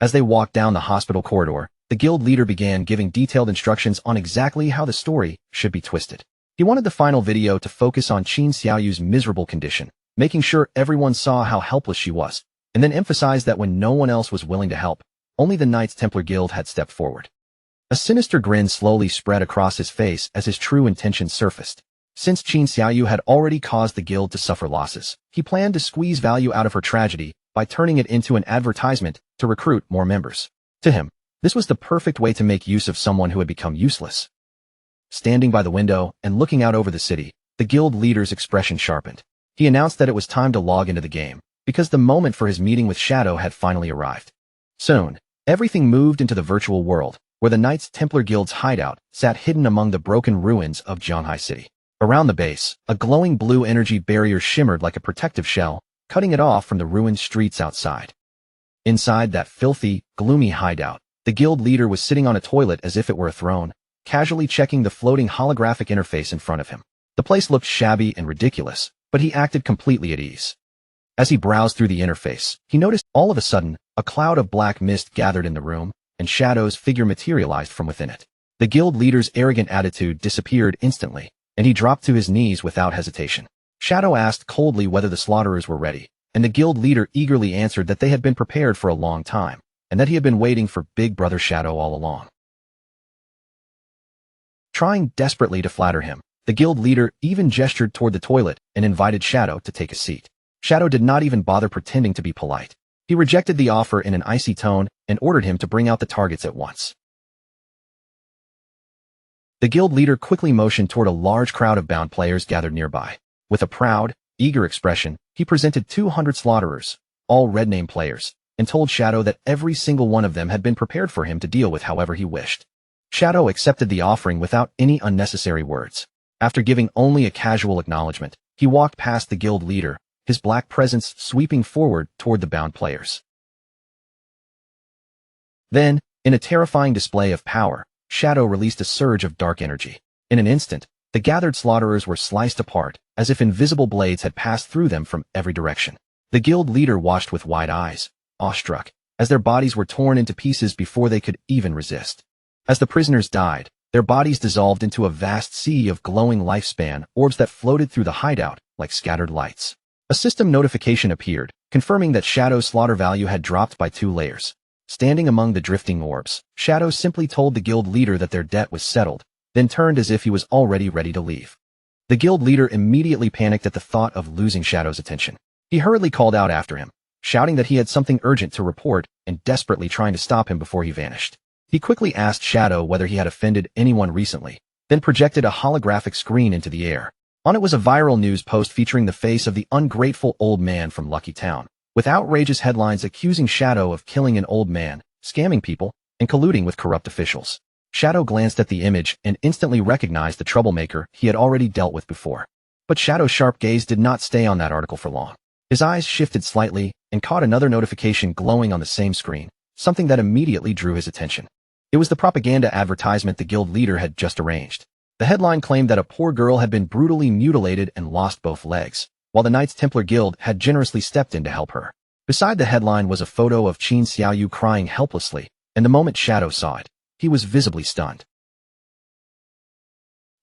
As they walked down the hospital corridor, the guild leader began giving detailed instructions on exactly how the story should be twisted. He wanted the final video to focus on Qin Xiaoyu's miserable condition, making sure everyone saw how helpless she was, and then emphasize that when no one else was willing to help, only the Knights Templar Guild had stepped forward. A sinister grin slowly spread across his face as his true intentions surfaced. Since Qin Xiaoyu had already caused the guild to suffer losses, he planned to squeeze value out of her tragedy by turning it into an advertisement to recruit more members. To him, this was the perfect way to make use of someone who had become useless. Standing by the window and looking out over the city, the guild leader's expression sharpened. He announced that it was time to log into the game, because the moment for his meeting with Shadow had finally arrived. Soon, everything moved into the virtual world, where the Knights Templar Guild's hideout sat hidden among the broken ruins of Zhanghai City. Around the base, a glowing blue energy barrier shimmered like a protective shell, cutting it off from the ruined streets outside. Inside that filthy, gloomy hideout, the guild leader was sitting on a toilet as if it were a throne, casually checking the floating holographic interface in front of him. The place looked shabby and ridiculous, but he acted completely at ease. As he browsed through the interface, he noticed all of a sudden, a cloud of black mist gathered in the room, and Shadow's figure materialized from within it. The guild leader's arrogant attitude disappeared instantly, and he dropped to his knees without hesitation. Shadow asked coldly whether the slaughterers were ready, and the guild leader eagerly answered that they had been prepared for a long time, and that he had been waiting for Big Brother Shadow all along. Trying desperately to flatter him, the guild leader even gestured toward the toilet and invited Shadow to take a seat. Shadow did not even bother pretending to be polite. He rejected the offer in an icy tone and ordered him to bring out the targets at once. The guild leader quickly motioned toward a large crowd of bound players gathered nearby. With a proud, eager expression, he presented 200 slaughterers, all red name players, and told Shadow that every single one of them had been prepared for him to deal with however he wished. Shadow accepted the offering without any unnecessary words. After giving only a casual acknowledgement, he walked past the guild leader, his black presence sweeping forward toward the bound players. Then, in a terrifying display of power, Shadow released a surge of dark energy. In an instant, the gathered slaughterers were sliced apart, as if invisible blades had passed through them from every direction. The guild leader watched with wide eyes, awestruck, as their bodies were torn into pieces before they could even resist. As the prisoners died, their bodies dissolved into a vast sea of glowing lifespan orbs that floated through the hideout like scattered lights. A system notification appeared, confirming that Shadow's slaughter value had dropped by 2 layers. Standing among the drifting orbs, Shadow simply told the guild leader that their debt was settled, then turned as if he was already ready to leave. The guild leader immediately panicked at the thought of losing Shadow's attention. He hurriedly called out after him, shouting that he had something urgent to report and desperately trying to stop him before he vanished. He quickly asked Shadow whether he had offended anyone recently, then projected a holographic screen into the air. On it was a viral news post featuring the face of the ungrateful old man from Lucky Town, with outrageous headlines accusing Shadow of killing an old man, scamming people, and colluding with corrupt officials. Shadow glanced at the image and instantly recognized the troublemaker he had already dealt with before. But Shadow's sharp gaze did not stay on that article for long. His eyes shifted slightly and caught another notification glowing on the same screen, something that immediately drew his attention. It was the propaganda advertisement the guild leader had just arranged. The headline claimed that a poor girl had been brutally mutilated and lost both legs, while the Knights Templar Guild had generously stepped in to help her. Beside the headline was a photo of Qin Xiaoyu crying helplessly, and the moment Shadow saw it, he was visibly stunned.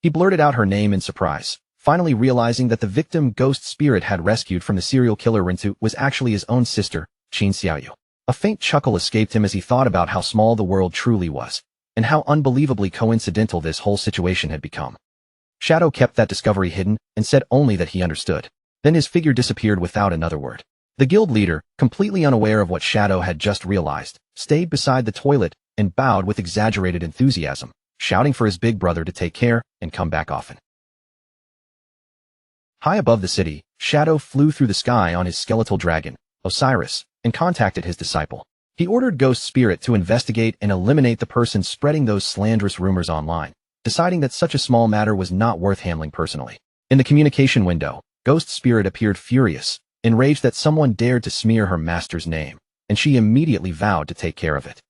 He blurted out her name in surprise, finally realizing that the victim ghost spirit had rescued from the serial killer Rintu was actually his own sister, Qin Xiaoyu. A faint chuckle escaped him as he thought about how small the world truly was, and how unbelievably coincidental this whole situation had become. Shadow kept that discovery hidden and said only that he understood. Then his figure disappeared without another word. The guild leader, completely unaware of what Shadow had just realized, stayed beside the toilet and bowed with exaggerated enthusiasm, shouting for his big brother to take care and come back often. High above the city, Shadow flew through the sky on his skeletal dragon, Osiris, and contacted his disciple. He ordered Ghost Spirit to investigate and eliminate the person spreading those slanderous rumors online, deciding that such a small matter was not worth handling personally. In the communication window, Ghost Spirit appeared furious, enraged that someone dared to smear her master's name, and she immediately vowed to take care of it.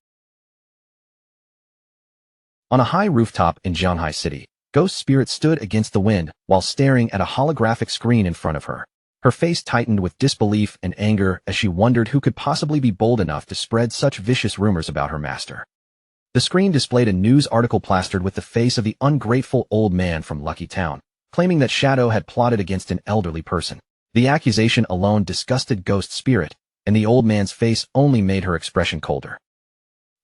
On a high rooftop in Zhanghai City, Ghost Spirit stood against the wind while staring at a holographic screen in front of her. Her face tightened with disbelief and anger as she wondered who could possibly be bold enough to spread such vicious rumors about her master. The screen displayed a news article plastered with the face of the ungrateful old man from Lucky Town, claiming that Shadow had plotted against an elderly person. The accusation alone disgusted Ghost Spirit, and the old man's face only made her expression colder.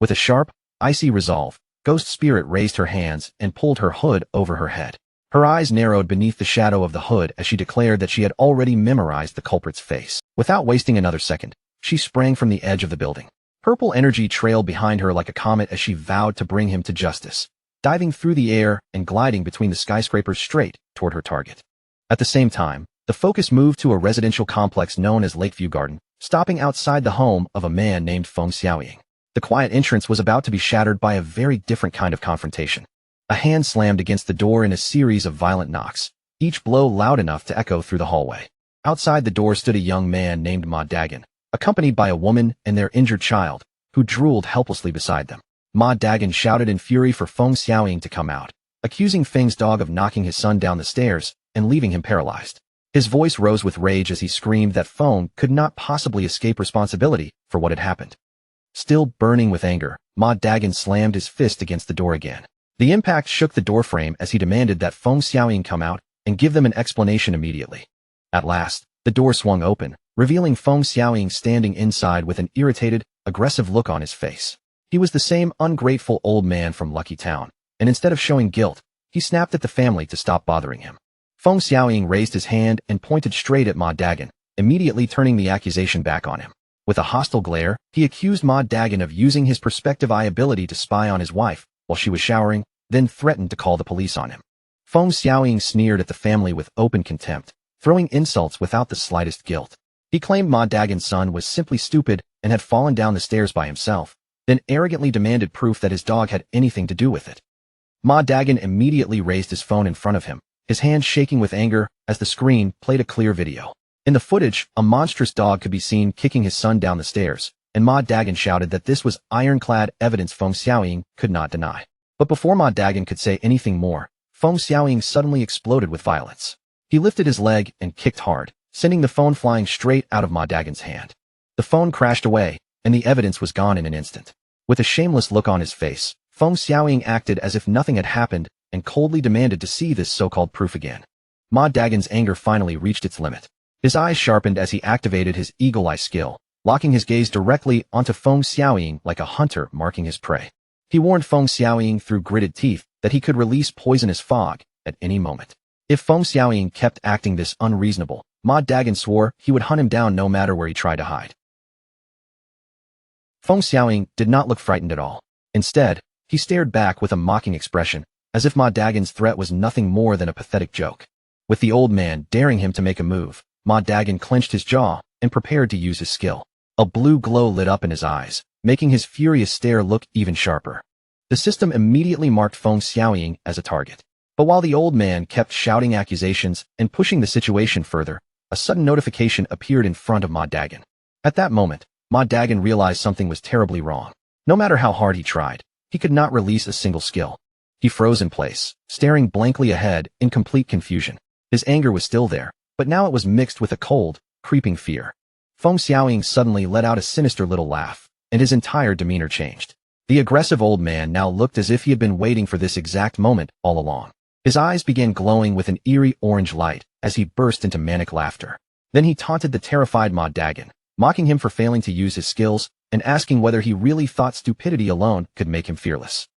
With a sharp, icy resolve, Ghost Spirit raised her hands and pulled her hood over her head. Her eyes narrowed beneath the shadow of the hood as she declared that she had already memorized the culprit's face. Without wasting another second, she sprang from the edge of the building. Purple energy trailed behind her like a comet as she vowed to bring him to justice, diving through the air and gliding between the skyscrapers straight toward her target. At the same time, the focus moved to a residential complex known as Lakeview Garden, stopping outside the home of a man named Feng Xiaoying. The quiet entrance was about to be shattered by a very different kind of confrontation. A hand slammed against the door in a series of violent knocks, each blow loud enough to echo through the hallway. Outside the door stood a young man named Ma Dagon, accompanied by a woman and their injured child, who drooled helplessly beside them. Ma Dagon shouted in fury for Feng Xiaoying to come out, accusing Feng's dog of knocking his son down the stairs and leaving him paralyzed. His voice rose with rage as he screamed that Feng could not possibly escape responsibility for what had happened. Still burning with anger, Ma Dagon slammed his fist against the door again. The impact shook the doorframe as he demanded that Feng Xiaoying come out and give them an explanation immediately. At last, the door swung open, revealing Feng Xiaoying standing inside with an irritated, aggressive look on his face. He was the same ungrateful old man from Lucky Town, and instead of showing guilt, he snapped at the family to stop bothering him. Feng Xiaoying raised his hand and pointed straight at Ma Dagon, immediately turning the accusation back on him. With a hostile glare, he accused Ma Dagon of using his perspective eye ability to spy on his wife while she was showering, then threatened to call the police on him. Feng Xiaoying sneered at the family with open contempt, throwing insults without the slightest guilt. He claimed Ma Dagon's son was simply stupid and had fallen down the stairs by himself, then arrogantly demanded proof that his dog had anything to do with it. Ma Dagon immediately raised his phone in front of him, his hand shaking with anger as the screen played a clear video. In the footage, a monstrous dog could be seen kicking his son down the stairs, and Ma Dagon shouted that this was ironclad evidence Feng Xiaoying could not deny. But before Ma Dagon could say anything more, Feng Xiaoying suddenly exploded with violence. He lifted his leg and kicked hard, sending the phone flying straight out of Ma Dagon's hand. The phone crashed away, and the evidence was gone in an instant. With a shameless look on his face, Feng Xiaoying acted as if nothing had happened and coldly demanded to see this so-called proof again. Ma Dagon's anger finally reached its limit. His eyes sharpened as he activated his eagle eye skill, locking his gaze directly onto Feng Xiaoying like a hunter marking his prey. He warned Feng Xiaoying through gritted teeth that he could release poisonous fog at any moment. If Feng Xiaoying kept acting this unreasonable, Ma Dagon swore he would hunt him down no matter where he tried to hide. Feng Xiaoying did not look frightened at all. Instead, he stared back with a mocking expression, as if Ma Dagon's threat was nothing more than a pathetic joke. With the old man daring him to make a move, Ma Dagon clenched his jaw and prepared to use his skill. A blue glow lit up in his eyes, making his furious stare look even sharper. The system immediately marked Feng Xiaoying as a target. But while the old man kept shouting accusations and pushing the situation further, a sudden notification appeared in front of Ma Dagon. At that moment, Ma Dagon realized something was terribly wrong. No matter how hard he tried, he could not release a single skill. He froze in place, staring blankly ahead in complete confusion. His anger was still there, but now it was mixed with a cold, creeping fear. Feng Xiaoying suddenly let out a sinister little laugh, and his entire demeanor changed. The aggressive old man now looked as if he had been waiting for this exact moment all along. His eyes began glowing with an eerie orange light as he burst into manic laughter. Then he taunted the terrified Ma Dagon, mocking him for failing to use his skills and asking whether he really thought stupidity alone could make him fearless.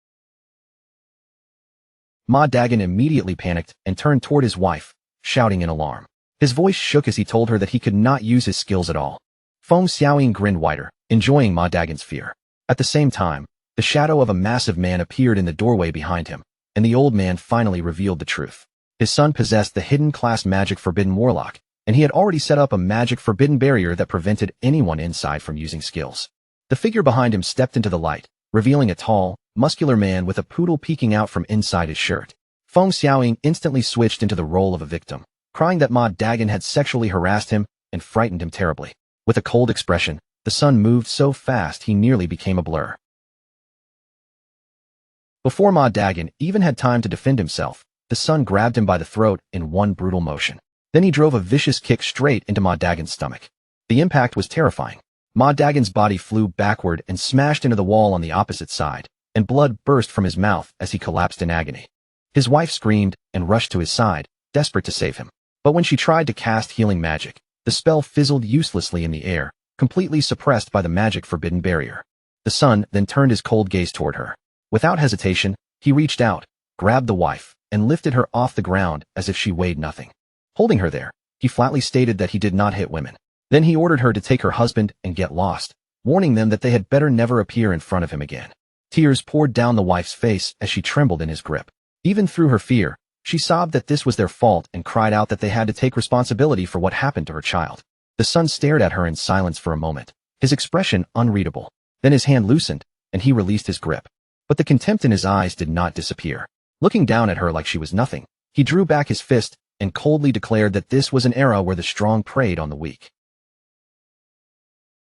Ma Dagon immediately panicked and turned toward his wife, shouting in alarm. His voice shook as he told her that he could not use his skills at all. Feng Xiaoying grinned wider, enjoying Ma Dagon's fear. At the same time, the shadow of a massive man appeared in the doorway behind him, and the old man finally revealed the truth. His son possessed the hidden class magic forbidden warlock, and he had already set up a magic forbidden barrier that prevented anyone inside from using skills. The figure behind him stepped into the light, revealing a tall, muscular man with a poodle peeking out from inside his shirt. Feng Xiaoying instantly switched into the role of a victim, crying that Ma Dagon had sexually harassed him and frightened him terribly. With a cold expression, the son moved so fast he nearly became a blur. Before Ma Dagon even had time to defend himself, the Sun grabbed him by the throat in one brutal motion. Then he drove a vicious kick straight into Ma Dagon's stomach. The impact was terrifying. Ma Dagon's body flew backward and smashed into the wall on the opposite side, and blood burst from his mouth as he collapsed in agony. His wife screamed and rushed to his side, desperate to save him. But when she tried to cast healing magic, the spell fizzled uselessly in the air, completely suppressed by the magic forbidden barrier. The Sun then turned his cold gaze toward her. Without hesitation, he reached out, grabbed the wife, and lifted her off the ground as if she weighed nothing. Holding her there, he flatly stated that he did not hit women. Then he ordered her to take her husband and get lost, warning them that they had better never appear in front of him again. Tears poured down the wife's face as she trembled in his grip. Even through her fear, she sobbed that this was their fault and cried out that they had to take responsibility for what happened to her child. The Sun stared at her in silence for a moment, his expression unreadable. Then his hand loosened, and he released his grip. But the contempt in his eyes did not disappear. Looking down at her like she was nothing, he drew back his fist and coldly declared that this was an era where the strong preyed on the weak.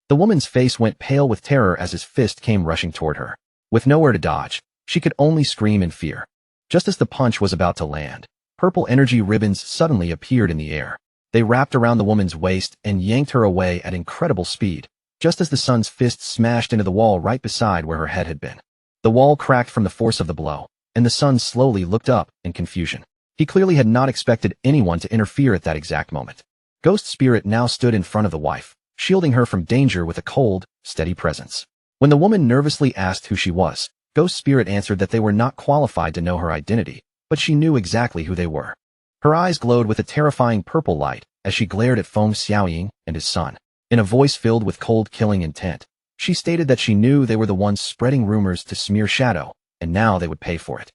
The woman's face went pale with terror as his fist came rushing toward her. With nowhere to dodge, she could only scream in fear. Just as the punch was about to land, purple energy ribbons suddenly appeared in the air. They wrapped around the woman's waist and yanked her away at incredible speed, just as the Sun's fist smashed into the wall right beside where her head had been. The wall cracked from the force of the blow, and the Sun slowly looked up in confusion. He clearly had not expected anyone to interfere at that exact moment. Ghost Spirit now stood in front of the wife, shielding her from danger with a cold, steady presence. When the woman nervously asked who she was, Ghost Spirit answered that they were not qualified to know her identity, but she knew exactly who they were. Her eyes glowed with a terrifying purple light as she glared at Feng Xiaoying and his son. In a voice filled with cold killing intent, she stated that she knew they were the ones spreading rumors to smear Shadow, and now they would pay for it.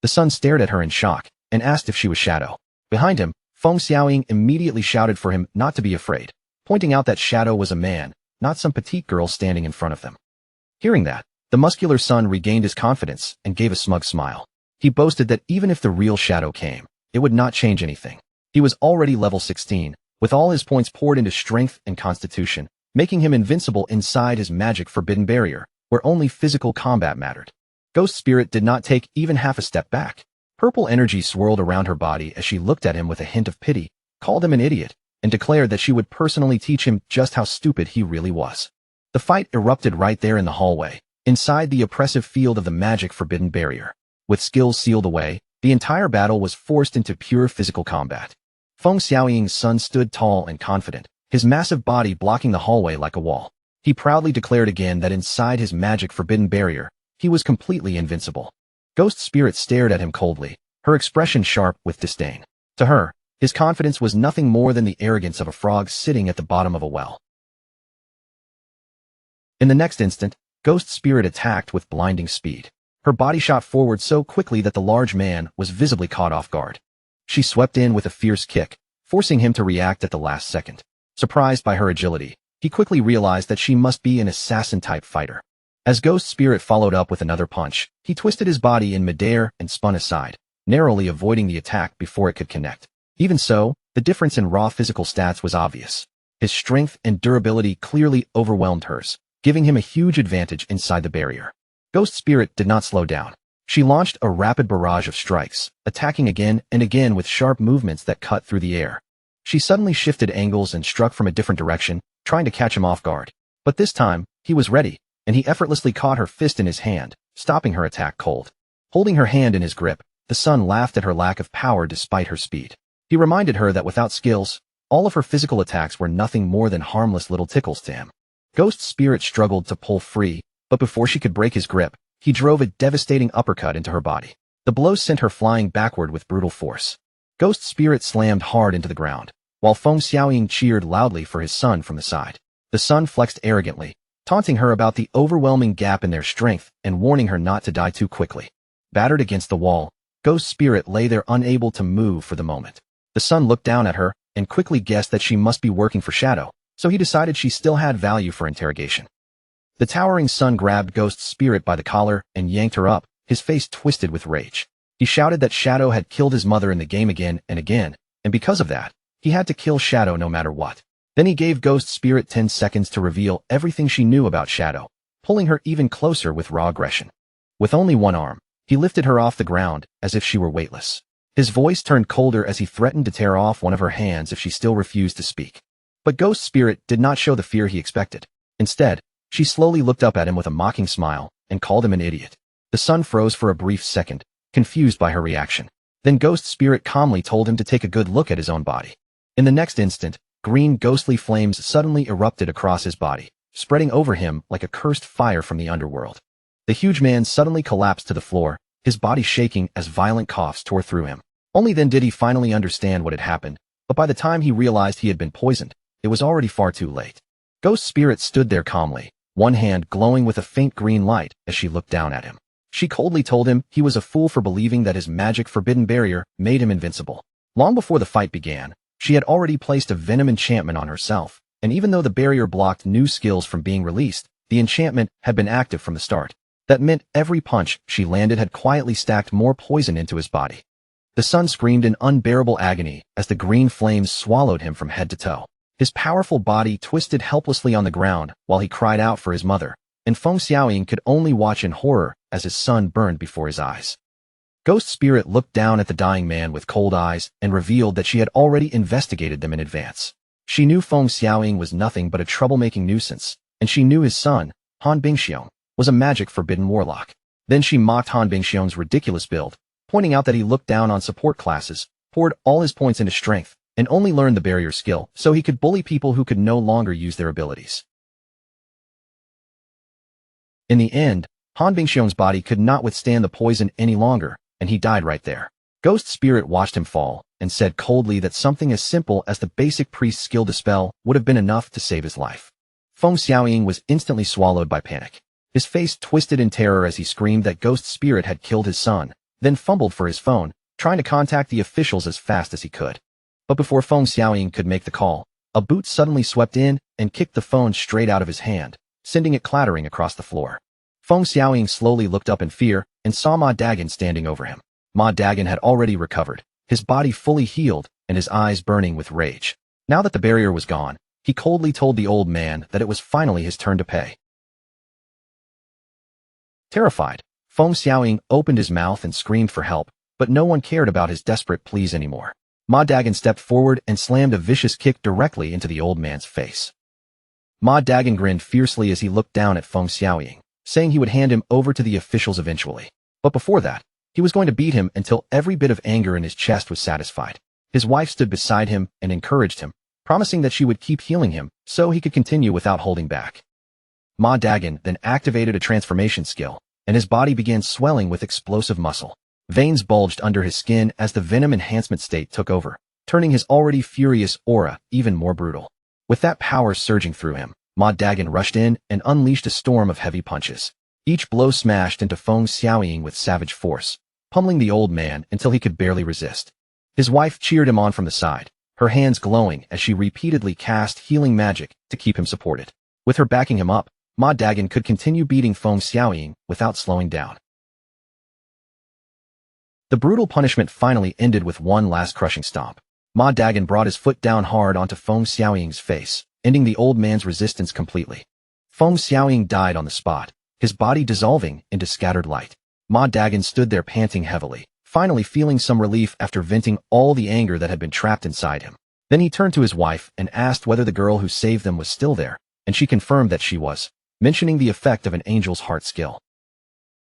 The Sun stared at her in shock and asked if she was Shadow. Behind him, Feng Xiaoying immediately shouted for him not to be afraid, pointing out that Shadow was a man, not some petite girl standing in front of them. Hearing that, the muscular Sun regained his confidence and gave a smug smile. He boasted that even if the real Shadow came, it would not change anything. He was already level 16, with all his points poured into strength and constitution, making him invincible inside his magic forbidden barrier, where only physical combat mattered. Ghost Spirit did not take even half a step back. Purple energy swirled around her body as she looked at him with a hint of pity, called him an idiot, and declared that she would personally teach him just how stupid he really was. The fight erupted right there in the hallway, inside the oppressive field of the magic forbidden barrier. With skills sealed away, the entire battle was forced into pure physical combat. Feng Xiaoying's son stood tall and confident, his massive body blocking the hallway like a wall. He proudly declared again that inside his magic forbidden barrier, he was completely invincible. Ghost Spirit stared at him coldly, her expression sharp with disdain. To her, his confidence was nothing more than the arrogance of a frog sitting at the bottom of a well. In the next instant, Ghost Spirit attacked with blinding speed. Her body shot forward so quickly that the large man was visibly caught off guard. She swept in with a fierce kick, forcing him to react at the last second. Surprised by her agility, he quickly realized that she must be an assassin-type fighter. As Ghost Spirit followed up with another punch, he twisted his body in midair and spun aside, narrowly avoiding the attack before it could connect. Even so, the difference in raw physical stats was obvious. His strength and durability clearly overwhelmed hers, giving him a huge advantage inside the barrier. Ghost Spirit did not slow down. She launched a rapid barrage of strikes, attacking again and again with sharp movements that cut through the air. She suddenly shifted angles and struck from a different direction, trying to catch him off guard. But this time, he was ready, and he effortlessly caught her fist in his hand, stopping her attack cold. Holding her hand in his grip, the Sun laughed at her lack of power despite her speed. He reminded her that without skills, all of her physical attacks were nothing more than harmless little tickles to him. Ghost Spirit struggled to pull free, but before she could break his grip, he drove a devastating uppercut into her body. The blow sent her flying backward with brutal force. Ghost Spirit slammed hard into the ground, while Feng Xiaoying cheered loudly for his son from the side. The Sun flexed arrogantly, taunting her about the overwhelming gap in their strength and warning her not to die too quickly. Battered against the wall, Ghost Spirit lay there unable to move for the moment. The Sun looked down at her and quickly guessed that she must be working for Shadow, so he decided she still had value for interrogation. The towering Sun grabbed Ghost Spirit by the collar and yanked her up, his face twisted with rage. He shouted that Shadow had killed his mother in the game again and again, and because of that, he had to kill Shadow no matter what. Then he gave Ghost Spirit 10 seconds to reveal everything she knew about Shadow, pulling her even closer with raw aggression. With only one arm, he lifted her off the ground as if she were weightless. His voice turned colder as he threatened to tear off one of her hands if she still refused to speak. But Ghost Spirit did not show the fear he expected. Instead, she slowly looked up at him with a mocking smile and called him an idiot. The sun froze for a brief second, confused by her reaction. Then Ghost Spirit calmly told him to take a good look at his own body. In the next instant, green ghostly flames suddenly erupted across his body, spreading over him like a cursed fire from the underworld. The huge man suddenly collapsed to the floor, his body shaking as violent coughs tore through him. Only then did he finally understand what had happened, but by the time he realized he had been poisoned, it was already far too late. Ghost Spirit stood there calmly, one hand glowing with a faint green light as she looked down at him. She coldly told him he was a fool for believing that his magic forbidden barrier made him invincible. Long before the fight began, she had already placed a venom enchantment on herself, and even though the barrier blocked new skills from being released, the enchantment had been active from the start. That meant every punch she landed had quietly stacked more poison into his body. The sun screamed in unbearable agony as the green flames swallowed him from head to toe. His powerful body twisted helplessly on the ground while he cried out for his mother, and Feng Xiaoying could only watch in horror as his son burned before his eyes. Ghost Spirit looked down at the dying man with cold eyes and revealed that she had already investigated them in advance. She knew Feng Xiaoying was nothing but a troublemaking nuisance, and she knew his son, Han Bingxiong, was a magic forbidden warlock. Then she mocked Han Bingxiong's ridiculous build, pointing out that he looked down on support classes, poured all his points into strength, and only learned the barrier skill so he could bully people who could no longer use their abilities. In the end, Han Bingxiong's body could not withstand the poison any longer, and he died right there. Ghost Spirit watched him fall and said coldly that something as simple as the basic priest's skill dispel would have been enough to save his life. Feng Xiaoying was instantly swallowed by panic. His face twisted in terror as he screamed that Ghost Spirit had killed his son, then fumbled for his phone, trying to contact the officials as fast as he could. But before Feng Xiaoying could make the call, a boot suddenly swept in and kicked the phone straight out of his hand, sending it clattering across the floor. Feng Xiaoying slowly looked up in fear and saw Ma Dagon standing over him. Ma Dagon had already recovered, his body fully healed and his eyes burning with rage. Now that the barrier was gone, he coldly told the old man that it was finally his turn to pay. Terrified, Feng Xiaoying opened his mouth and screamed for help, but no one cared about his desperate pleas anymore. Ma Dagon stepped forward and slammed a vicious kick directly into the old man's face. Ma Dagon grinned fiercely as he looked down at Feng Xiaoying, saying he would hand him over to the officials eventually. But before that, he was going to beat him until every bit of anger in his chest was satisfied. His wife stood beside him and encouraged him, promising that she would keep healing him so he could continue without holding back. Ma Dagon then activated a transformation skill, and his body began swelling with explosive muscle. Veins bulged under his skin as the venom enhancement state took over, turning his already furious aura even more brutal. With that power surging through him, Ma Dagon rushed in and unleashed a storm of heavy punches. Each blow smashed into Feng Xiaoying with savage force, pummeling the old man until he could barely resist. His wife cheered him on from the side, her hands glowing as she repeatedly cast healing magic to keep him supported. With her backing him up, Ma Dagon could continue beating Feng Xiaoying without slowing down. The brutal punishment finally ended with one last crushing stomp. Ma Dagon brought his foot down hard onto Feng Xiaoying's face, ending the old man's resistance completely. Feng Xiaoying died on the spot, his body dissolving into scattered light. Ma Dagon stood there panting heavily, finally feeling some relief after venting all the anger that had been trapped inside him. Then he turned to his wife and asked whether the girl who saved them was still there, and she confirmed that she was, mentioning the effect of an angel's heart skill.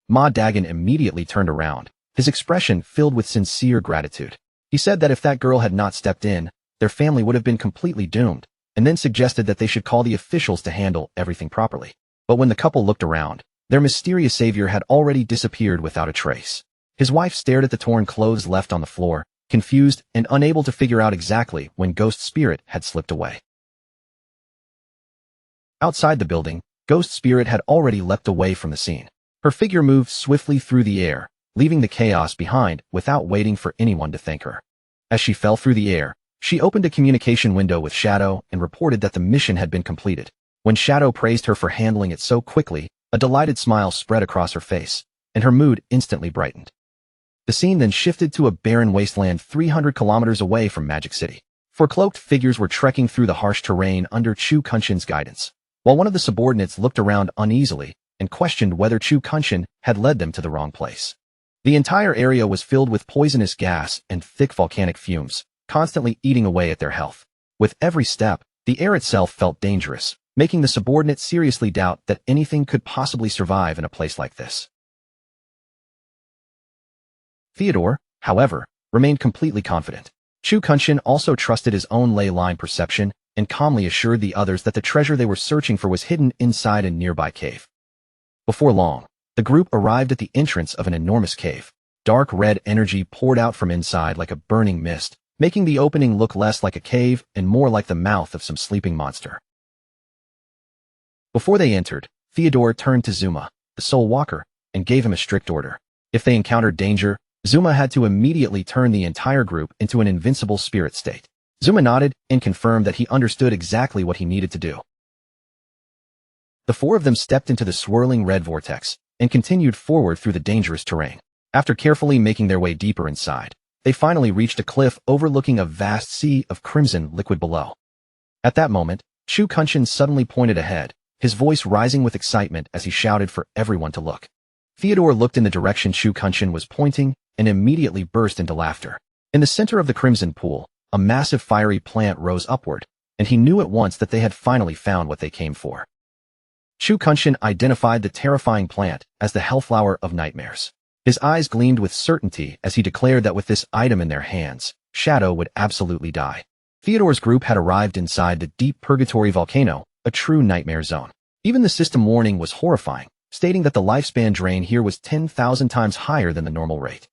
Ma Dagon immediately turned around, his expression filled with sincere gratitude. He said that if that girl had not stepped in, their family would have been completely doomed, and then suggested that they should call the officials to handle everything properly. But when the couple looked around, their mysterious savior had already disappeared without a trace. His wife stared at the torn clothes left on the floor, confused and unable to figure out exactly when Ghost Spirit had slipped away. Outside the building, Ghost Spirit had already leapt away from the scene. Her figure moved swiftly through the air, leaving the chaos behind without waiting for anyone to thank her. As she fell through the air, she opened a communication window with Shadow and reported that the mission had been completed. When Shadow praised her for handling it so quickly, a delighted smile spread across her face, and her mood instantly brightened. The scene then shifted to a barren wasteland 300 kilometers away from Magic City. Four cloaked figures were trekking through the harsh terrain under Chu Kunshin's guidance, while one of the subordinates looked around uneasily and questioned whether Chu Kunshin had led them to the wrong place. The entire area was filled with poisonous gas and thick volcanic fumes, constantly eating away at their health. With every step, the air itself felt dangerous, making the subordinates seriously doubt that anything could possibly survive in a place like this. Theodore, however, remained completely confident. Chu Kunshin also trusted his own ley line perception and calmly assured the others that the treasure they were searching for was hidden inside a nearby cave. Before long, the group arrived at the entrance of an enormous cave. Dark red energy poured out from inside like a burning mist, making the opening look less like a cave and more like the mouth of some sleeping monster. Before they entered, Theodore turned to Zuma, the Soul Walker, and gave him a strict order. If they encountered danger, Zuma had to immediately turn the entire group into an invincible spirit state. Zuma nodded and confirmed that he understood exactly what he needed to do. The four of them stepped into the swirling red vortex and continued forward through the dangerous terrain. After carefully making their way deeper inside, they finally reached a cliff overlooking a vast sea of crimson liquid below. At that moment, Chu Kunshin suddenly pointed ahead, his voice rising with excitement as he shouted for everyone to look. Theodore looked in the direction Chu Kunshin was pointing and immediately burst into laughter. In the center of the crimson pool, a massive fiery plant rose upward, and he knew at once that they had finally found what they came for. Chu Kunshin identified the terrifying plant as the Hellflower of Nightmares. His eyes gleamed with certainty as he declared that with this item in their hands, Shadow would absolutely die. Theodore's group had arrived inside the deep purgatory volcano, a true nightmare zone. Even the system warning was horrifying, stating that the lifespan drain here was 10,000 times higher than the normal rate.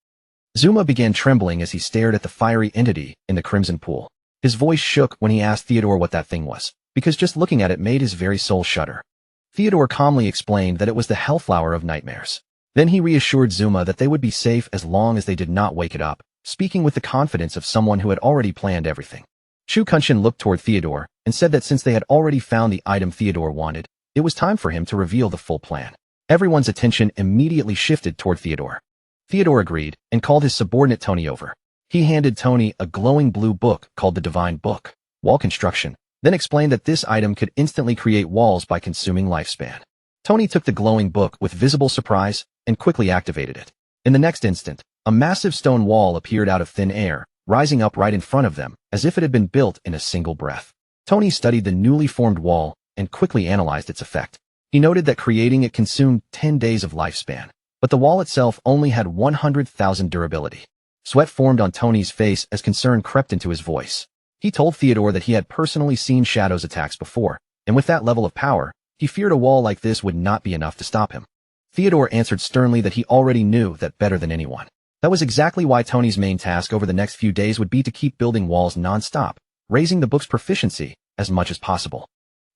Zuma began trembling as he stared at the fiery entity in the crimson pool. His voice shook when he asked Theodore what that thing was, because just looking at it made his very soul shudder. Theodore calmly explained that it was the Hellflower of Nightmares. Then he reassured Zuma that they would be safe as long as they did not wake it up, speaking with the confidence of someone who had already planned everything. Chu Kunshin looked toward Theodore and said that since they had already found the item Theodore wanted, it was time for him to reveal the full plan. Everyone's attention immediately shifted toward Theodore. Theodore agreed and called his subordinate Tony over. He handed Tony a glowing blue book called the Divine Book, Wall Construction, then explained that this item could instantly create walls by consuming lifespan. Tony took the glowing book with visible surprise and quickly activated it. In the next instant, a massive stone wall appeared out of thin air, rising up right in front of them, as if it had been built in a single breath. Tony studied the newly formed wall and quickly analyzed its effect. He noted that creating it consumed 10 days of lifespan, but the wall itself only had 100,000 durability. Sweat formed on Tony's face as concern crept into his voice. He told Theodore that he had personally seen Shadow's attacks before, and with that level of power, he feared a wall like this would not be enough to stop him. Theodore answered sternly that he already knew that better than anyone. That was exactly why Tony's main task over the next few days would be to keep building walls non-stop, raising the book's proficiency as much as possible.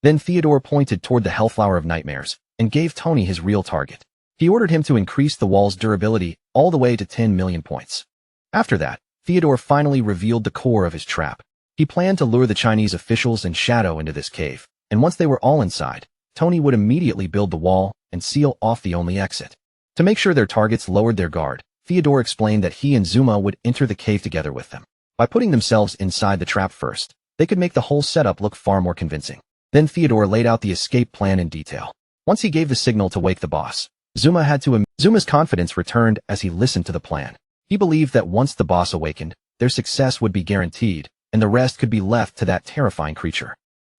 Then Theodore pointed toward the Hellflower of Nightmares and gave Tony his real target. He ordered him to increase the wall's durability all the way to 10 million points. After that, Theodore finally revealed the core of his trap. He planned to lure the Chinese officials and Shadow into this cave, and once they were all inside, Tony would immediately build the wall and seal off the only exit. To make sure their targets lowered their guard, Theodore explained that he and Zuma would enter the cave together with them. By putting themselves inside the trap first, they could make the whole setup look far more convincing. Then Theodore laid out the escape plan in detail. Once he gave the signal to wake the boss, Zuma's confidence returned as he listened to the plan. He believed that once the boss awakened, their success would be guaranteed, and the rest could be left to that terrifying creature.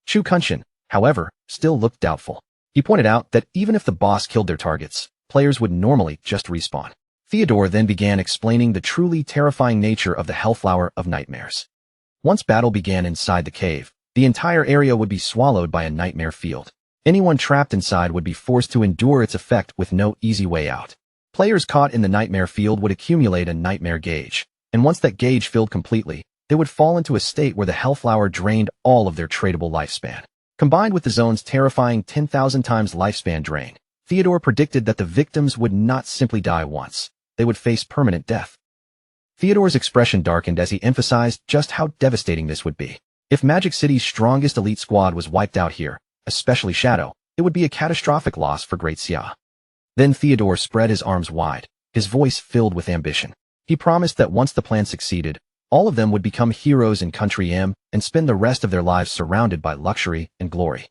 Chu Kunshin, however, still looked doubtful. He pointed out that even if the boss killed their targets, players would normally just respawn. Theodore then began explaining the truly terrifying nature of the Hellflower of Nightmares. Once battle began inside the cave, the entire area would be swallowed by a nightmare field. Anyone trapped inside would be forced to endure its effect with no easy way out. Players caught in the nightmare field would accumulate a nightmare gauge, and once that gauge filled completely, they would fall into a state where the Hellflower drained all of their tradable lifespan. Combined with the zone's terrifying 10,000 times lifespan drain, Theodore predicted that the victims would not simply die once. They would face permanent death. Theodore's expression darkened as he emphasized just how devastating this would be. If Magic City's strongest elite squad was wiped out here, especially Shadow, it would be a catastrophic loss for Great Xia. Then Theodore spread his arms wide, his voice filled with ambition. He promised that once the plan succeeded, all of them would become heroes in Country M and spend the rest of their lives surrounded by luxury and glory.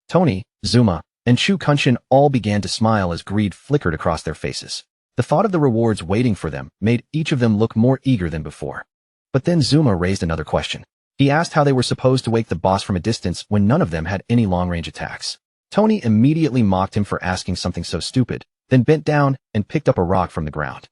Tony, Zuma, and Chu Kunshin all began to smile as greed flickered across their faces. The thought of the rewards waiting for them made each of them look more eager than before. But then Zuma raised another question. He asked how they were supposed to wake the boss from a distance when none of them had any long-range attacks. Tony immediately mocked him for asking something so stupid, then bent down and picked up a rock from the ground.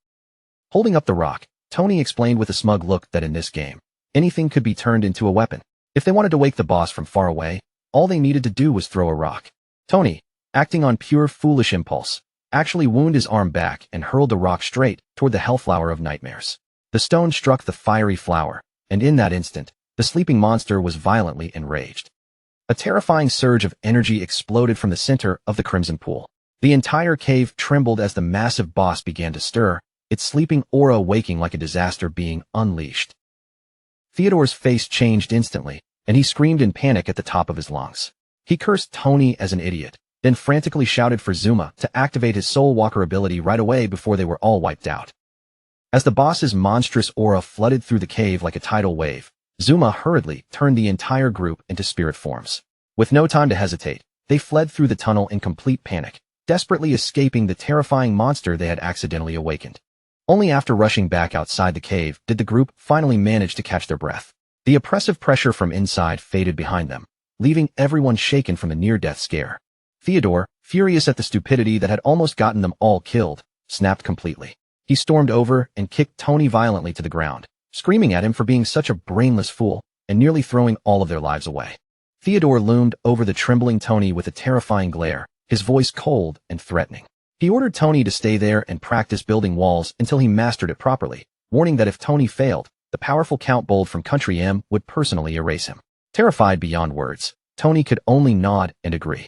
Holding up the rock, Tony explained with a smug look that in this game, anything could be turned into a weapon. If they wanted to wake the boss from far away, all they needed to do was throw a rock. Tony, acting on pure foolish impulse, actually wounded his arm back and hurled the rock straight toward the Hellflower of Nightmares. The stone struck the fiery flower, and in that instant, the sleeping monster was violently enraged. A terrifying surge of energy exploded from the center of the Crimson Pool. The entire cave trembled as the massive boss began to stir, its sleeping aura waking like a disaster being unleashed. Theodore's face changed instantly, and he screamed in panic at the top of his lungs. He cursed Tony as an idiot, then frantically shouted for Zuma to activate his Soul Walker ability right away before they were all wiped out. As the boss's monstrous aura flooded through the cave like a tidal wave, Zuma hurriedly turned the entire group into spirit forms. With no time to hesitate, they fled through the tunnel in complete panic, desperately escaping the terrifying monster they had accidentally awakened. Only after rushing back outside the cave did the group finally manage to catch their breath. The oppressive pressure from inside faded behind them, leaving everyone shaken from the near-death scare. Theodore, furious at the stupidity that had almost gotten them all killed, snapped completely. He stormed over and kicked Tony violently to the ground, screaming at him for being such a brainless fool and nearly throwing all of their lives away. Theodore loomed over the trembling Tony with a terrifying glare, his voice cold and threatening. He ordered Tony to stay there and practice building walls until he mastered it properly, warning that if Tony failed, the powerful Count Bold from Country M would personally erase him. Terrified beyond words, Tony could only nod and agree.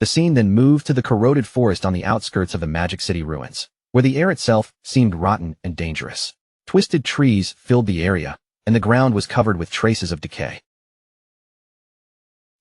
The scene then moved to the corroded forest on the outskirts of the Magic City ruins, where the air itself seemed rotten and dangerous. Twisted trees filled the area, and the ground was covered with traces of decay.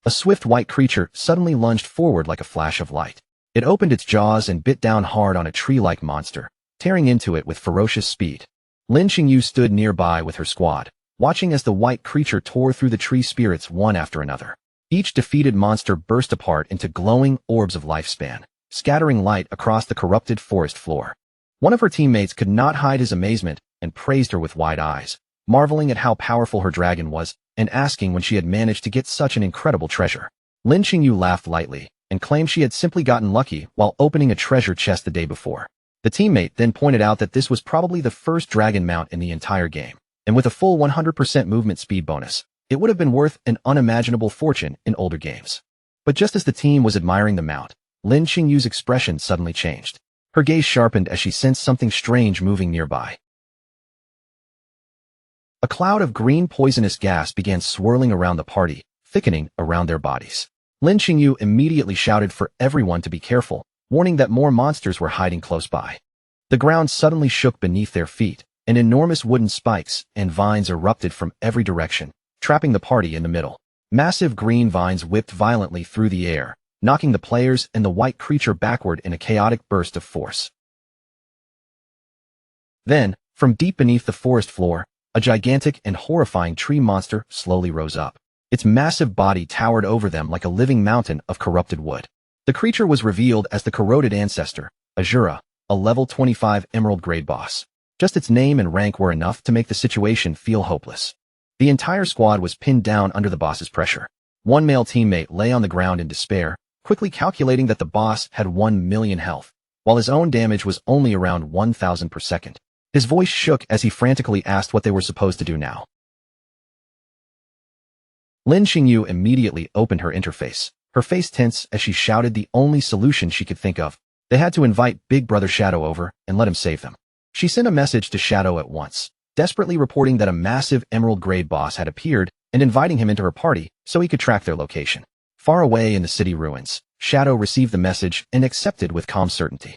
A swift white creature suddenly lunged forward like a flash of light. It opened its jaws and bit down hard on a tree-like monster, tearing into it with ferocious speed. Lin Xingyu stood nearby with her squad, watching as the white creature tore through the tree spirits one after another. Each defeated monster burst apart into glowing orbs of lifespan, scattering light across the corrupted forest floor. One of her teammates could not hide his amazement and praised her with wide eyes, marveling at how powerful her dragon was and asking when she had managed to get such an incredible treasure. Lin Xingyu laughed lightly and claimed she had simply gotten lucky while opening a treasure chest the day before. The teammate then pointed out that this was probably the first dragon mount in the entire game, and with a full 100% movement speed bonus, it would have been worth an unimaginable fortune in older games. But just as the team was admiring the mount, Lin Xingyu's expression suddenly changed. Her gaze sharpened as she sensed something strange moving nearby. A cloud of green poisonous gas began swirling around the party, thickening around their bodies. Lin Xingyu immediately shouted for everyone to be careful, warning that more monsters were hiding close by. The ground suddenly shook beneath their feet, and enormous wooden spikes and vines erupted from every direction, trapping the party in the middle. Massive green vines whipped violently through the air, knocking the players and the white creature backward in a chaotic burst of force. Then, from deep beneath the forest floor, a gigantic and horrifying tree monster slowly rose up. Its massive body towered over them like a living mountain of corrupted wood. The creature was revealed as the corroded ancestor, Azura, a level 25 emerald-grade boss. Just its name and rank were enough to make the situation feel hopeless. The entire squad was pinned down under the boss's pressure. One male teammate lay on the ground in despair, quickly calculating that the boss had 1 million health, while his own damage was only around 1,000 per second. His voice shook as he frantically asked what they were supposed to do now. Lin Xingyu immediately opened her interface, her face tense as she shouted the only solution she could think of. They had to invite Big Brother Shadow over and let him save them. She sent a message to Shadow at once, desperately reporting that a massive emerald-grade boss had appeared and inviting him into her party so he could track their location. Far away in the city ruins, Shadow received the message and accepted with calm certainty.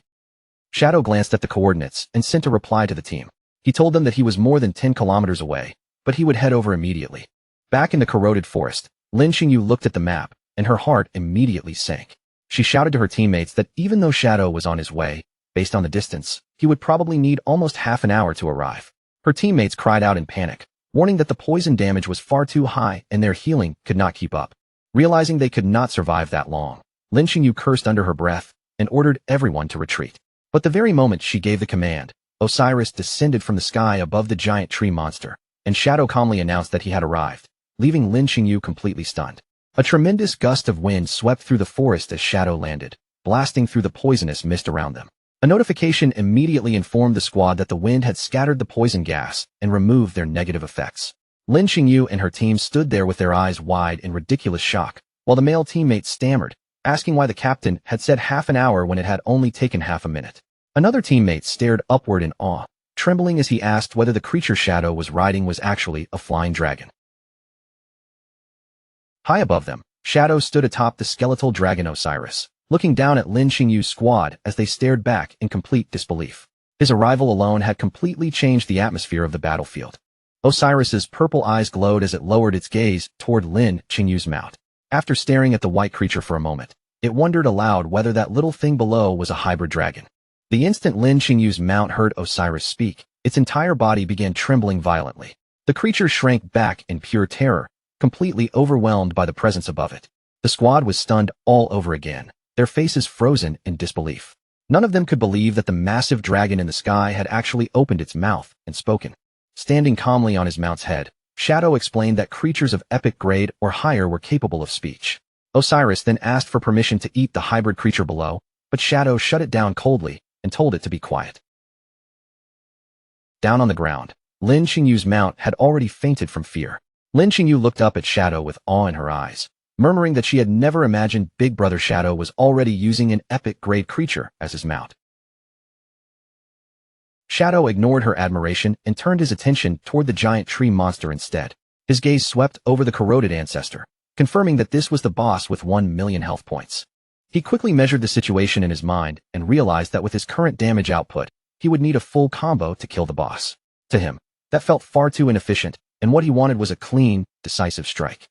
Shadow glanced at the coordinates and sent a reply to the team. He told them that he was more than 10 kilometers away, but he would head over immediately. Back in the corroded forest, Lin Xingyu looked at the map, and her heart immediately sank. She shouted to her teammates that even though Shadow was on his way, based on the distance, he would probably need almost half an hour to arrive. Her teammates cried out in panic, warning that the poison damage was far too high and their healing could not keep up. Realizing they could not survive that long, Lin Xingyu cursed under her breath and ordered everyone to retreat. But the very moment she gave the command, Osiris descended from the sky above the giant tree monster, and Shadow calmly announced that he had arrived, leaving Lin Qingyu completely stunned. A tremendous gust of wind swept through the forest as Shadow landed, blasting through the poisonous mist around them. A notification immediately informed the squad that the wind had scattered the poison gas and removed their negative effects. Lin Qingyu and her team stood there with their eyes wide in ridiculous shock, while the male teammate stammered, asking why the captain had said half an hour when it had only taken half a minute. Another teammate stared upward in awe, trembling as he asked whether the creature Shadow was riding was actually a flying dragon. High above them, Shadow stood atop the skeletal dragon Osiris, looking down at Lin Qingyu's squad as they stared back in complete disbelief. His arrival alone had completely changed the atmosphere of the battlefield. Osiris's purple eyes glowed as it lowered its gaze toward Lin Qingyu's mount. After staring at the white creature for a moment, it wondered aloud whether that little thing below was a hybrid dragon. The instant Lin Qingyu's mount heard Osiris speak, its entire body began trembling violently. The creature shrank back in pure terror, completely overwhelmed by the presence above it. The squad was stunned all over again, their faces frozen in disbelief. None of them could believe that the massive dragon in the sky had actually opened its mouth and spoken. Standing calmly on his mount's head, Shadow explained that creatures of epic grade or higher were capable of speech. Osiris then asked for permission to eat the hybrid creature below, but Shadow shut it down coldly and told it to be quiet. Down on the ground, Lin Qingyu's mount had already fainted from fear. Lin Qingyu looked up at Shadow with awe in her eyes, murmuring that she had never imagined Big Brother Shadow was already using an epic-grade creature as his mount. Shadow ignored her admiration and turned his attention toward the giant tree monster instead. His gaze swept over the corroded ancestor, confirming that this was the boss with 1 million health points. He quickly measured the situation in his mind and realized that with his current damage output, he would need a full combo to kill the boss. To him, that felt far too inefficient, and what he wanted was a clean, decisive strike.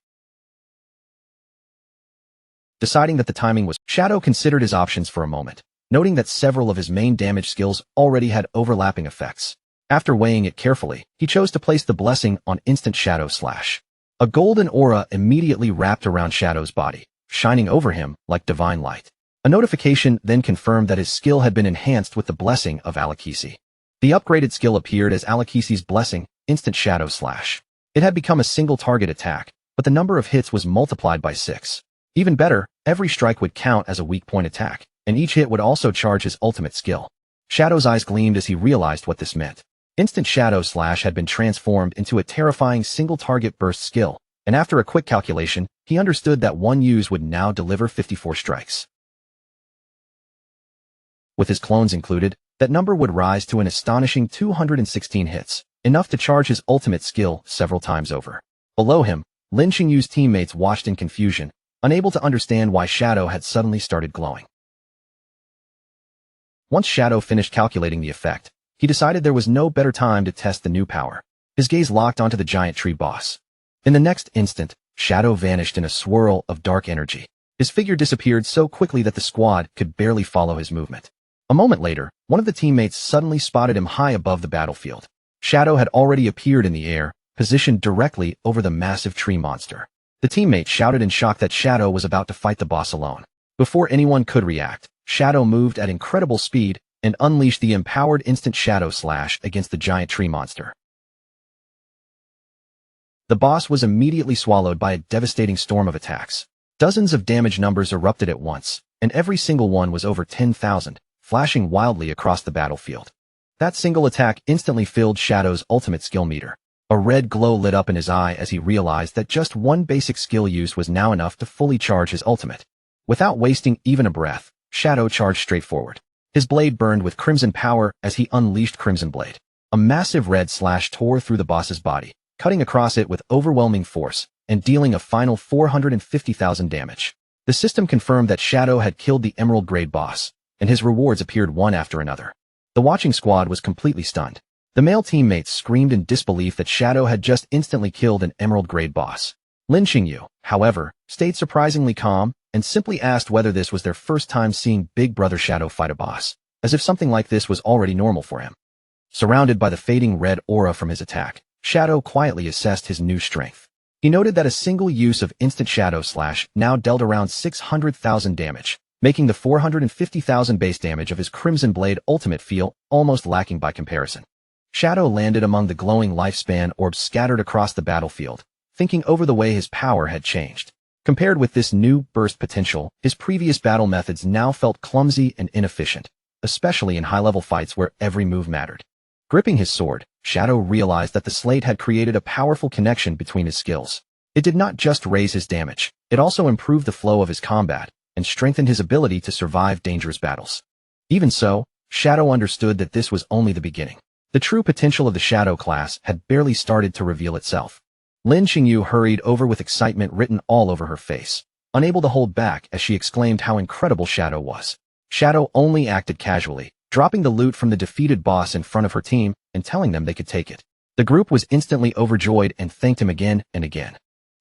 Deciding that the timing was, Shadow considered his options for a moment, noting that several of his main damage skills already had overlapping effects. After weighing it carefully, he chose to place the blessing on instant Shadow Slash. A golden aura immediately wrapped around Shadow's body, shining over him like divine light. A notification then confirmed that his skill had been enhanced with the blessing of Alakisi. The upgraded skill appeared as Alakisi's blessing, Instant Shadow Slash. It had become a single target attack, but the number of hits was multiplied by 6. Even better, every strike would count as a weak point attack, and each hit would also charge his ultimate skill. Shadow's eyes gleamed as he realized what this meant. Instant Shadow Slash had been transformed into a terrifying single target burst skill, and after a quick calculation, he understood that one use would now deliver 54 strikes. With his clones included, that number would rise to an astonishing 216 hits, enough to charge his ultimate skill several times over. Below him, Lin Qingyu's teammates watched in confusion, unable to understand why Shadow had suddenly started glowing. Once Shadow finished calculating the effect, he decided there was no better time to test the new power. His gaze locked onto the giant tree boss. In the next instant, Shadow vanished in a swirl of dark energy. His figure disappeared so quickly that the squad could barely follow his movement. A moment later, one of the teammates suddenly spotted him high above the battlefield. Shadow had already appeared in the air, positioned directly over the massive tree monster. The teammate shouted in shock that Shadow was about to fight the boss alone. Before anyone could react, Shadow moved at incredible speed and unleashed the empowered instant Shadow Slash against the giant tree monster. The boss was immediately swallowed by a devastating storm of attacks. Dozens of damage numbers erupted at once, and every single one was over 10,000, flashing wildly across the battlefield. That single attack instantly filled Shadow's ultimate skill meter. A red glow lit up in his eye as he realized that just one basic skill use was now enough to fully charge his ultimate. Without wasting even a breath, Shadow charged straight forward. His blade burned with crimson power as he unleashed Crimson Blade. A massive red slash tore through the boss's body, cutting across it with overwhelming force and dealing a final 450,000 damage. The system confirmed that Shadow had killed the Emerald Grade boss, and his rewards appeared one after another. The watching squad was completely stunned. The male teammates screamed in disbelief that Shadow had just instantly killed an Emerald Grade boss. Lin Qingyu, however, stayed surprisingly calm and simply asked whether this was their first time seeing Big Brother Shadow fight a boss, as if something like this was already normal for him. Surrounded by the fading red aura from his attack, Shadow quietly assessed his new strength. He noted that a single use of instant Shadow Slash now dealt around 600,000 damage, making the 450,000 base damage of his Crimson Blade ultimate feel almost lacking by comparison. Shadow landed among the glowing lifespan orbs scattered across the battlefield, thinking over the way his power had changed. Compared with this new burst potential, his previous battle methods now felt clumsy and inefficient, especially in high-level fights where every move mattered. Gripping his sword, Shadow realized that the slate had created a powerful connection between his skills. It did not just raise his damage, it also improved the flow of his combat and strengthened his ability to survive dangerous battles. Even so, Shadow understood that this was only the beginning. The true potential of the Shadow class had barely started to reveal itself. Lin Xingyu hurried over with excitement written all over her face, unable to hold back as she exclaimed how incredible Shadow was. Shadow only acted casually, dropping the loot from the defeated boss in front of her team and telling them they could take it. The group was instantly overjoyed and thanked him again and again.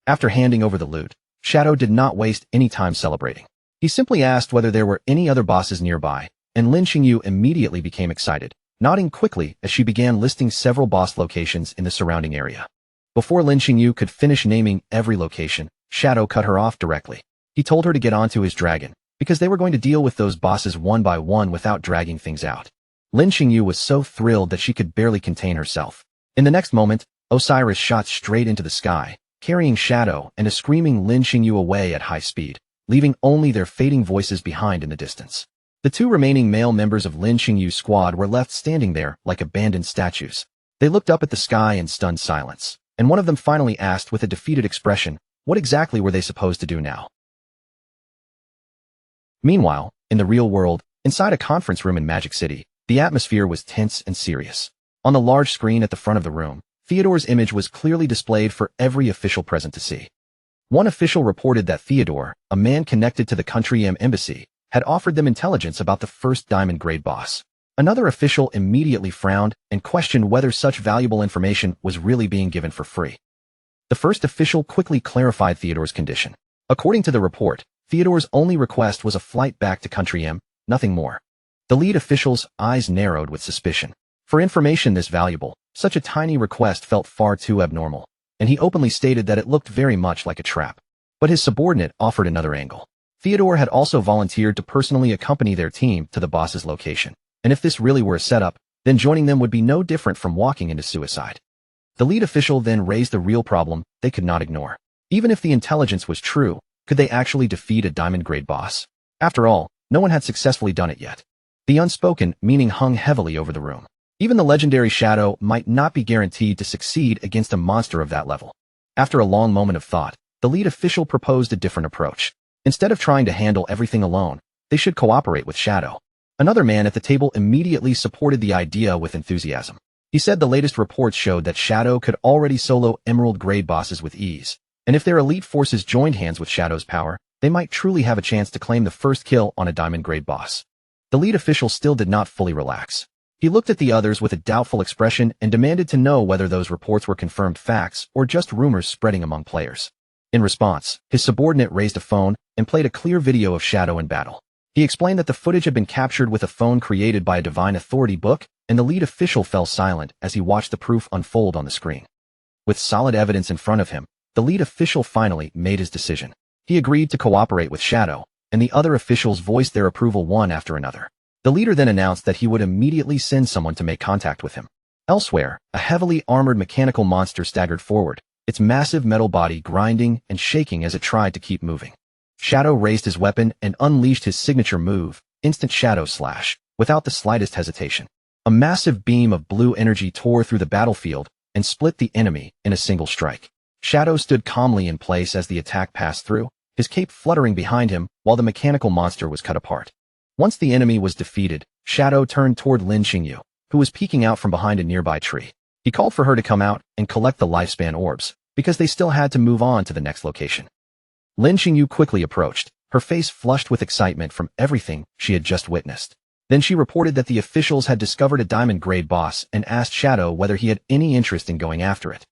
After handing over the loot, Shadow did not waste any time celebrating. He simply asked whether there were any other bosses nearby, and Lin Xingyu immediately became excited, nodding quickly as she began listing several boss locations in the surrounding area. Before Lin Xingyu could finish naming every location, Shadow cut her off directly. He told her to get onto his dragon, because they were going to deal with those bosses one by one without dragging things out. Lin Xingyu was so thrilled that she could barely contain herself. In the next moment, Osiris shot straight into the sky, carrying Shadow and a screaming Lin Xingyu away at high speed, leaving only their fading voices behind in the distance. The two remaining male members of Lin Xingyu's squad were left standing there like abandoned statues. They looked up at the sky in stunned silence, and one of them finally asked with a defeated expression, what exactly were they supposed to do now? Meanwhile, in the real world, inside a conference room in Magic City, the atmosphere was tense and serious. On the large screen at the front of the room, Theodore's image was clearly displayed for every official present to see. One official reported that Theodore, a man connected to the Country M embassy, had offered them intelligence about the first diamond grade boss. Another official immediately frowned and questioned whether such valuable information was really being given for free. The first official quickly clarified Theodore's condition. According to the report, Theodore's only request was a flight back to Country M, nothing more. The lead official's eyes narrowed with suspicion. For information this valuable, such a tiny request felt far too abnormal, and he openly stated that it looked very much like a trap. But his subordinate offered another angle. Theodore had also volunteered to personally accompany their team to the boss's location, and if this really were a setup, then joining them would be no different from walking into suicide. The lead official then raised the real problem they could not ignore. Even if the intelligence was true, could they actually defeat a diamond-grade boss? After all, no one had successfully done it yet. The unspoken meaning hung heavily over the room. Even the legendary Shadow might not be guaranteed to succeed against a monster of that level. After a long moment of thought, the lead official proposed a different approach. Instead of trying to handle everything alone, they should cooperate with Shadow. Another man at the table immediately supported the idea with enthusiasm. He said the latest reports showed that Shadow could already solo emerald-grade bosses with ease, and if their elite forces joined hands with Shadow's power, they might truly have a chance to claim the first kill on a diamond-grade boss. The lead official still did not fully relax. He looked at the others with a doubtful expression and demanded to know whether those reports were confirmed facts or just rumors spreading among players. In response, his subordinate raised a phone and played a clear video of Shadow in battle. He explained that the footage had been captured with a phone created by a Divine Authority book, and the lead official fell silent as he watched the proof unfold on the screen. With solid evidence in front of him, the lead official finally made his decision. He agreed to cooperate with Shadow, and the other officials voiced their approval one after another. The leader then announced that he would immediately send someone to make contact with him. Elsewhere, a heavily armored mechanical monster staggered forward, its massive metal body grinding and shaking as it tried to keep moving. Shadow raised his weapon and unleashed his signature move, Instant Shadow Slash, without the slightest hesitation. A massive beam of blue energy tore through the battlefield and split the enemy in a single strike. Shadow stood calmly in place as the attack passed through, his cape fluttering behind him while the mechanical monster was cut apart. Once the enemy was defeated, Shadow turned toward Lin Xingyu, who was peeking out from behind a nearby tree. He called for her to come out and collect the lifespan orbs, because they still had to move on to the next location. Lin Xingyu quickly approached, her face flushed with excitement from everything she had just witnessed. Then she reported that the officials had discovered a diamond-grade boss and asked Shadow whether he had any interest in going after it.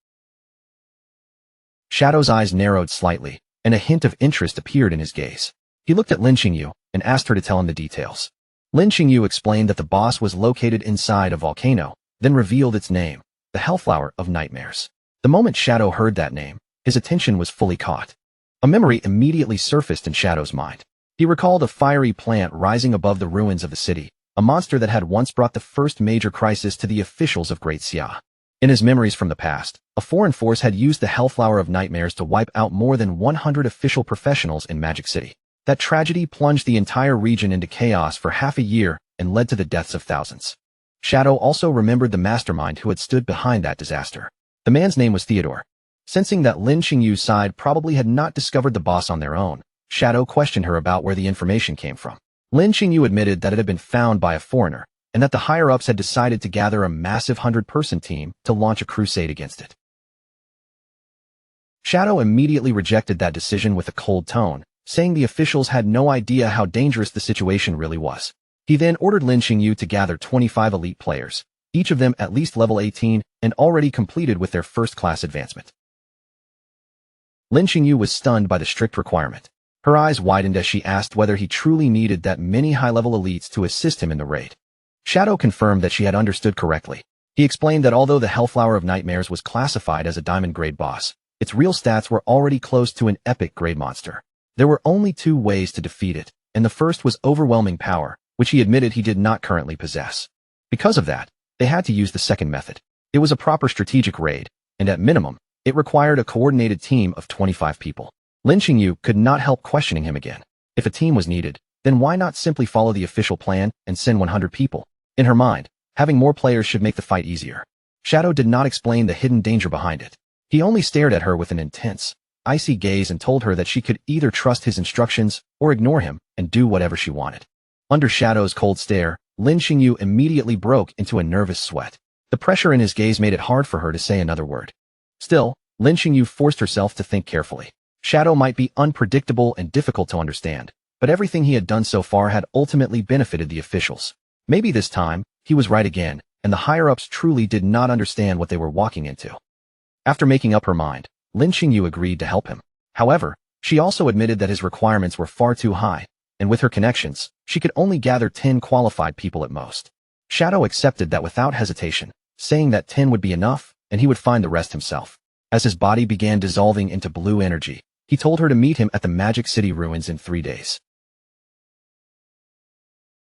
Shadow's eyes narrowed slightly, and a hint of interest appeared in his gaze. He looked at Lin Xingyu and asked her to tell him the details. Lin Xingyu explained that the boss was located inside a volcano, then revealed its name, the Hellflower of Nightmares. The moment Shadow heard that name, his attention was fully caught. A memory immediately surfaced in Shadow's mind. He recalled a fiery plant rising above the ruins of the city, a monster that had once brought the first major crisis to the officials of Great Xia. In his memories from the past, a foreign force had used the Hellflower of Nightmares to wipe out more than 100 official professionals in Magic City. That tragedy plunged the entire region into chaos for half a year and led to the deaths of thousands. Shadow also remembered the mastermind who had stood behind that disaster. The man's name was Theodore. Sensing that Lin Qingyu's side probably had not discovered the boss on their own, Shadow questioned her about where the information came from. Lin Qingyu admitted that it had been found by a foreigner, and that the higher-ups had decided to gather a massive 100-person team to launch a crusade against it. Shadow immediately rejected that decision with a cold tone, saying the officials had no idea how dangerous the situation really was. He then ordered Lin Qingyu to gather 25 elite players, each of them at least level 18 and already completed with their first-class advancement. Lin Qingyu was stunned by the strict requirement. Her eyes widened as she asked whether he truly needed that many high-level elites to assist him in the raid. Shadow confirmed that she had understood correctly. He explained that although the Hellflower of Nightmares was classified as a diamond-grade boss, its real stats were already close to an epic-grade monster. There were only two ways to defeat it, and the first was overwhelming power, which he admitted he did not currently possess. Because of that, they had to use the second method. It was a proper strategic raid, and at minimum, it required a coordinated team of 25 people. Lin Qingyu could not help questioning him again. If a team was needed, then why not simply follow the official plan and send 100 people? In her mind, having more players should make the fight easier. Shadow did not explain the hidden danger behind it. He only stared at her with an intense, icy gaze and told her that she could either trust his instructions or ignore him and do whatever she wanted. Under Shadow's cold stare, Lin Qingyu immediately broke into a nervous sweat. The pressure in his gaze made it hard for her to say another word. Still, Lin Qingyu forced herself to think carefully. Shadow might be unpredictable and difficult to understand, but everything he had done so far had ultimately benefited the officials. Maybe this time, he was right again, and the higher-ups truly did not understand what they were walking into. After making up her mind, Lin Qingyu agreed to help him. However, she also admitted that his requirements were far too high, and with her connections, she could only gather 10 qualified people at most. Shadow accepted that without hesitation, saying that 10 would be enough, and he would find the rest himself. As his body began dissolving into blue energy, he told her to meet him at the Magic City ruins in 3 days.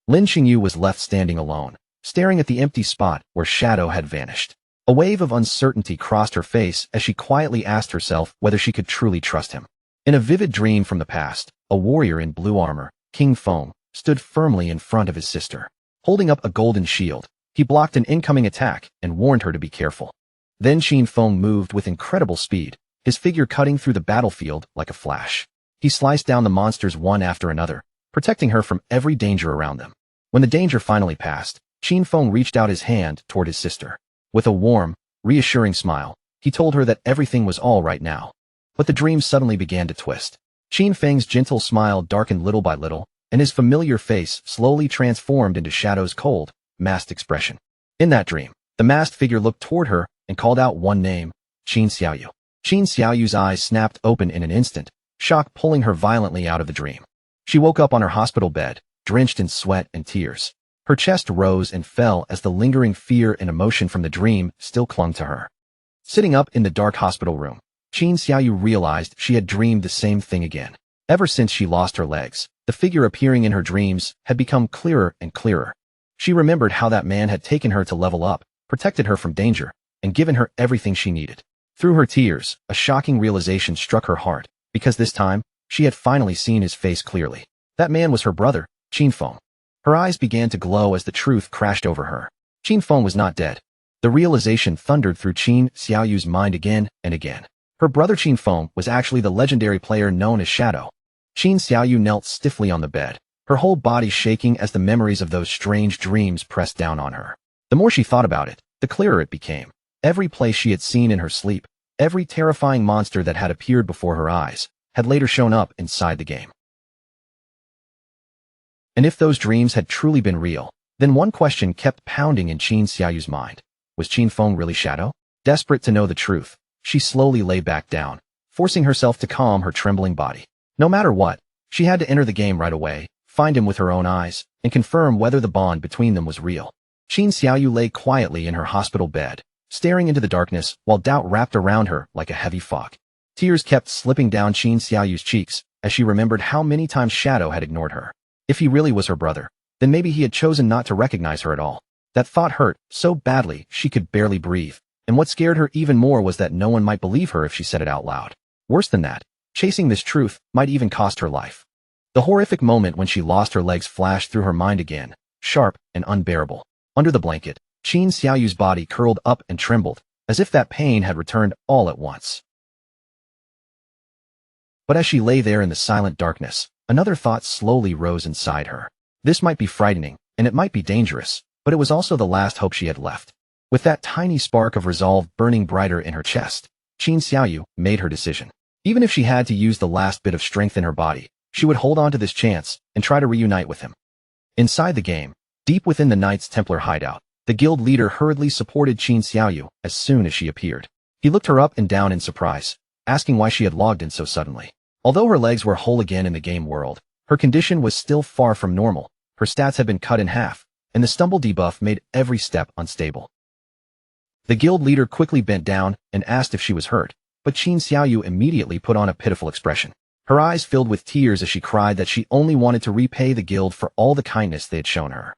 Lin Qingyu was left standing alone, staring at the empty spot where Shadow had vanished. A wave of uncertainty crossed her face as she quietly asked herself whether she could truly trust him. In a vivid dream from the past, a warrior in blue armor, King Feng, stood firmly in front of his sister. Holding up a golden shield, he blocked an incoming attack and warned her to be careful. Then Qin Feng moved with incredible speed, his figure cutting through the battlefield like a flash. He sliced down the monsters one after another, protecting her from every danger around them. When the danger finally passed, Qin Feng reached out his hand toward his sister. With a warm, reassuring smile, he told her that everything was all right now. But the dream suddenly began to twist. Qin Feng's gentle smile darkened little by little, and his familiar face slowly transformed into Shadow's cold, masked expression. In that dream, the masked figure looked toward her and called out one name, Qin Xiaoyu. Qin Xiaoyu's eyes snapped open in an instant, shock pulling her violently out of the dream. She woke up on her hospital bed, drenched in sweat and tears. Her chest rose and fell as the lingering fear and emotion from the dream still clung to her. Sitting up in the dark hospital room, Qin Xiaoyu realized she had dreamed the same thing again. Ever since she lost her legs, the figure appearing in her dreams had become clearer and clearer. She remembered how that man had taken her to level up, protected her from danger, and given her everything she needed. Through her tears, a shocking realization struck her heart, because this time, she had finally seen his face clearly. That man was her brother, Qin Feng. Her eyes began to glow as the truth crashed over her. Qin Feng was not dead. The realization thundered through Qin Xiaoyu's mind again and again. Her brother Qin Feng was actually the legendary player known as Shadow. Qin Xiaoyu knelt stiffly on the bed, her whole body shaking as the memories of those strange dreams pressed down on her. The more she thought about it, the clearer it became. Every place she had seen in her sleep, every terrifying monster that had appeared before her eyes, had later shown up inside the game. And if those dreams had truly been real, then one question kept pounding in Qin Xiaoyu's mind. Was Qin Feng really Shadow? Desperate to know the truth, she slowly lay back down, forcing herself to calm her trembling body. No matter what, she had to enter the game right away, find him with her own eyes, and confirm whether the bond between them was real. Qin Xiaoyu lay quietly in her hospital bed, staring into the darkness while doubt wrapped around her like a heavy fog. Tears kept slipping down Qin Xiaoyu's cheeks, as she remembered how many times Shadow had ignored her. If he really was her brother, then maybe he had chosen not to recognize her at all. That thought hurt so badly she could barely breathe, and what scared her even more was that no one might believe her if she said it out loud. Worse than that, chasing this truth might even cost her life. The horrific moment when she lost her legs flashed through her mind again, sharp and unbearable. Under the blanket, Qin Xiaoyu's body curled up and trembled, as if that pain had returned all at once. But as she lay there in the silent darkness, another thought slowly rose inside her. This might be frightening, and it might be dangerous, but it was also the last hope she had left. With that tiny spark of resolve burning brighter in her chest, Qin Xiaoyu made her decision. Even if she had to use the last bit of strength in her body, she would hold on to this chance and try to reunite with him. Inside the game, deep within the Knights Templar hideout, the guild leader hurriedly supported Qin Xiaoyu as soon as she appeared. He looked her up and down in surprise, asking why she had logged in so suddenly. Although her legs were whole again in the game world, her condition was still far from normal. Her stats had been cut in half, and the stumble debuff made every step unstable. The guild leader quickly bent down and asked if she was hurt, but Qin Xiaoyu immediately put on a pitiful expression. Her eyes filled with tears as she cried that she only wanted to repay the guild for all the kindness they had shown her.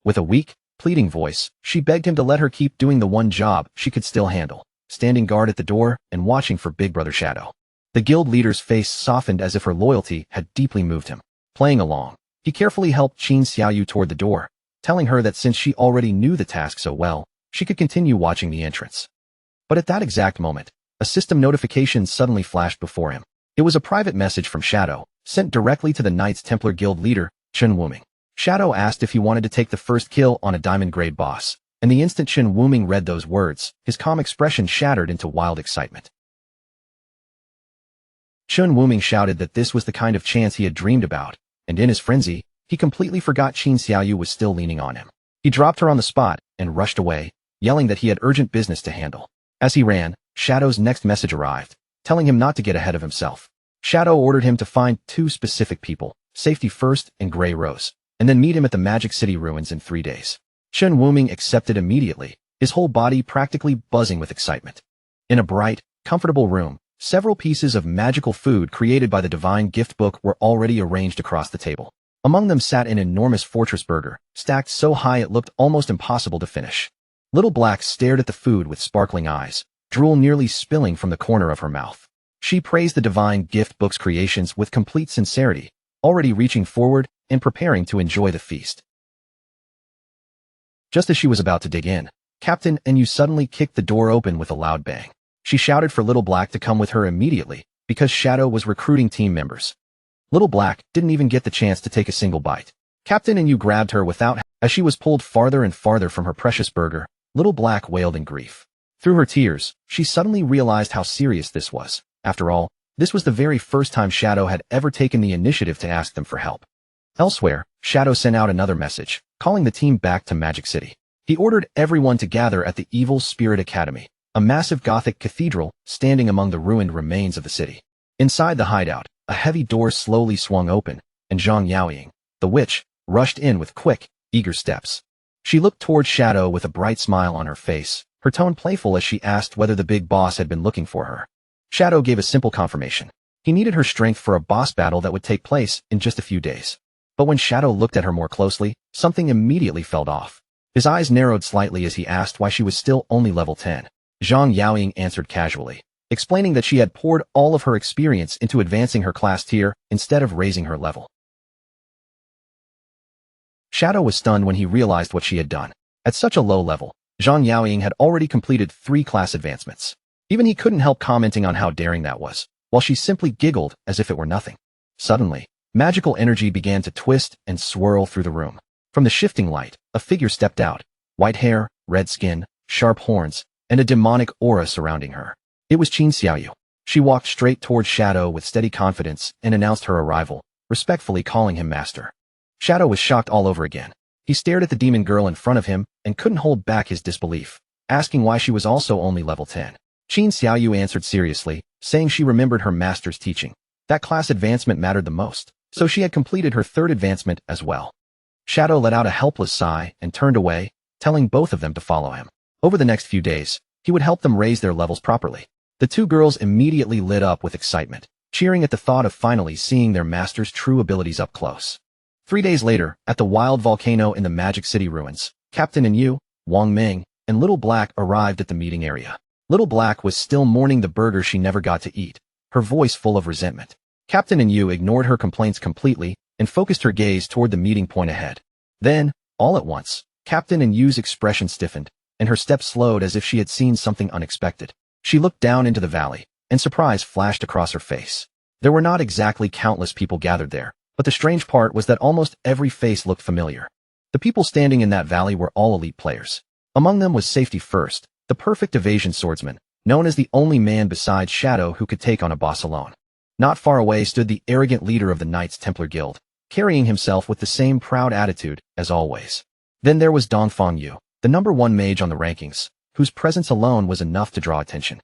With a weak, pleading voice, she begged him to let her keep doing the one job she could still handle, standing guard at the door and watching for Big Brother Shadow. The guild leader's face softened as if her loyalty had deeply moved him. Playing along, he carefully helped Qin Xiaoyu toward the door, telling her that since she already knew the task so well, she could continue watching the entrance. But at that exact moment, a system notification suddenly flashed before him. It was a private message from Shadow, sent directly to the Knights Templar Guild leader, Chen Wuming. Shadow asked if he wanted to take the first kill on a diamond-grade boss, and the instant Chen Wuming read those words, his calm expression shattered into wild excitement. Chen Wuming shouted that this was the kind of chance he had dreamed about, and in his frenzy, he completely forgot Qin Xiaoyu was still leaning on him. He dropped her on the spot and rushed away, yelling that he had urgent business to handle. As he ran, Shadow's next message arrived, telling him not to get ahead of himself. Shadow ordered him to find 2 specific people, Safety First and Grey Rose, and then meet him at the Magic City ruins in 3 days. Chen Wuming accepted immediately, his whole body practically buzzing with excitement. In a bright, comfortable room, several pieces of magical food created by the Divine Gift Book were already arranged across the table. Among them sat an enormous fortress burger, stacked so high it looked almost impossible to finish. Little Black stared at the food with sparkling eyes, drool nearly spilling from the corner of her mouth. She praised the Divine Gift Book's creations with complete sincerity, already reaching forward and preparing to enjoy the feast. Just as she was about to dig in, Captain Enyu suddenly kicked the door open with a loud bang. She shouted for Little Black to come with her immediately, because Shadow was recruiting team members. Little Black didn't even get the chance to take a single bite. Captain Enyu grabbed her as she was pulled farther and farther from her precious burger. Little Black wailed in grief. Through her tears, she suddenly realized how serious this was. After all, this was the very first time Shadow had ever taken the initiative to ask them for help. Elsewhere, Shadow sent out another message, calling the team back to Magic City. He ordered everyone to gather at the Evil Spirit Academy, a massive Gothic cathedral standing among the ruined remains of the city. Inside the hideout, a heavy door slowly swung open, and Zhang Yaoying, the witch, rushed in with quick, eager steps. She looked toward Shadow with a bright smile on her face, her tone playful as she asked whether the big boss had been looking for her. Shadow gave a simple confirmation. He needed her strength for a boss battle that would take place in just a few days. But when Shadow looked at her more closely, something immediately fell off. His eyes narrowed slightly as he asked why she was still only level 10. Zhang Yaoying answered casually, explaining that she had poured all of her experience into advancing her class tier instead of raising her level. Shadow was stunned when he realized what she had done. At such a low level, Zhang Yaoying had already completed 3 class advancements. Even he couldn't help commenting on how daring that was, while she simply giggled as if it were nothing. Suddenly, magical energy began to twist and swirl through the room. From the shifting light, a figure stepped out, white hair, red skin, sharp horns, and a demonic aura surrounding her. It was Qin Xiaoyu. She walked straight toward Shadow with steady confidence and announced her arrival, respectfully calling him master. Shadow was shocked all over again. He stared at the demon girl in front of him and couldn't hold back his disbelief, asking why she was also only level 10. Qin Xiaoyu answered seriously, saying she remembered her master's teaching. That class advancement mattered the most, so she had completed her 3rd advancement as well. Shadow let out a helpless sigh and turned away, telling both of them to follow him. Over the next few days, he would help them raise their levels properly. The 2 girls immediately lit up with excitement. cheering at the thought of finally seeing their master's true abilities up close. 3 days later, at the wild volcano in the Magic City ruins, Captain and Yu, Wang Ming, and Little Black arrived at the meeting area. Little Black was still mourning the burger she never got to eat, her voice full of resentment. Captain and Yu ignored her complaints completely and focused her gaze toward the meeting point ahead. Then, all at once, Captain and Yu's expression stiffened, and her step slowed as if she had seen something unexpected. She looked down into the valley, and surprise flashed across her face. There were not exactly countless people gathered there, but the strange part was that almost every face looked familiar. The people standing in that valley were all elite players. Among them was Safety First, the perfect evasion swordsman, known as the only man besides Shadow who could take on a boss alone. Not far away stood the arrogant leader of the Knights Templar Guild, carrying himself with the same proud attitude as always. Then there was Dongfang Yu, the #1 mage on the rankings, whose presence alone was enough to draw attention.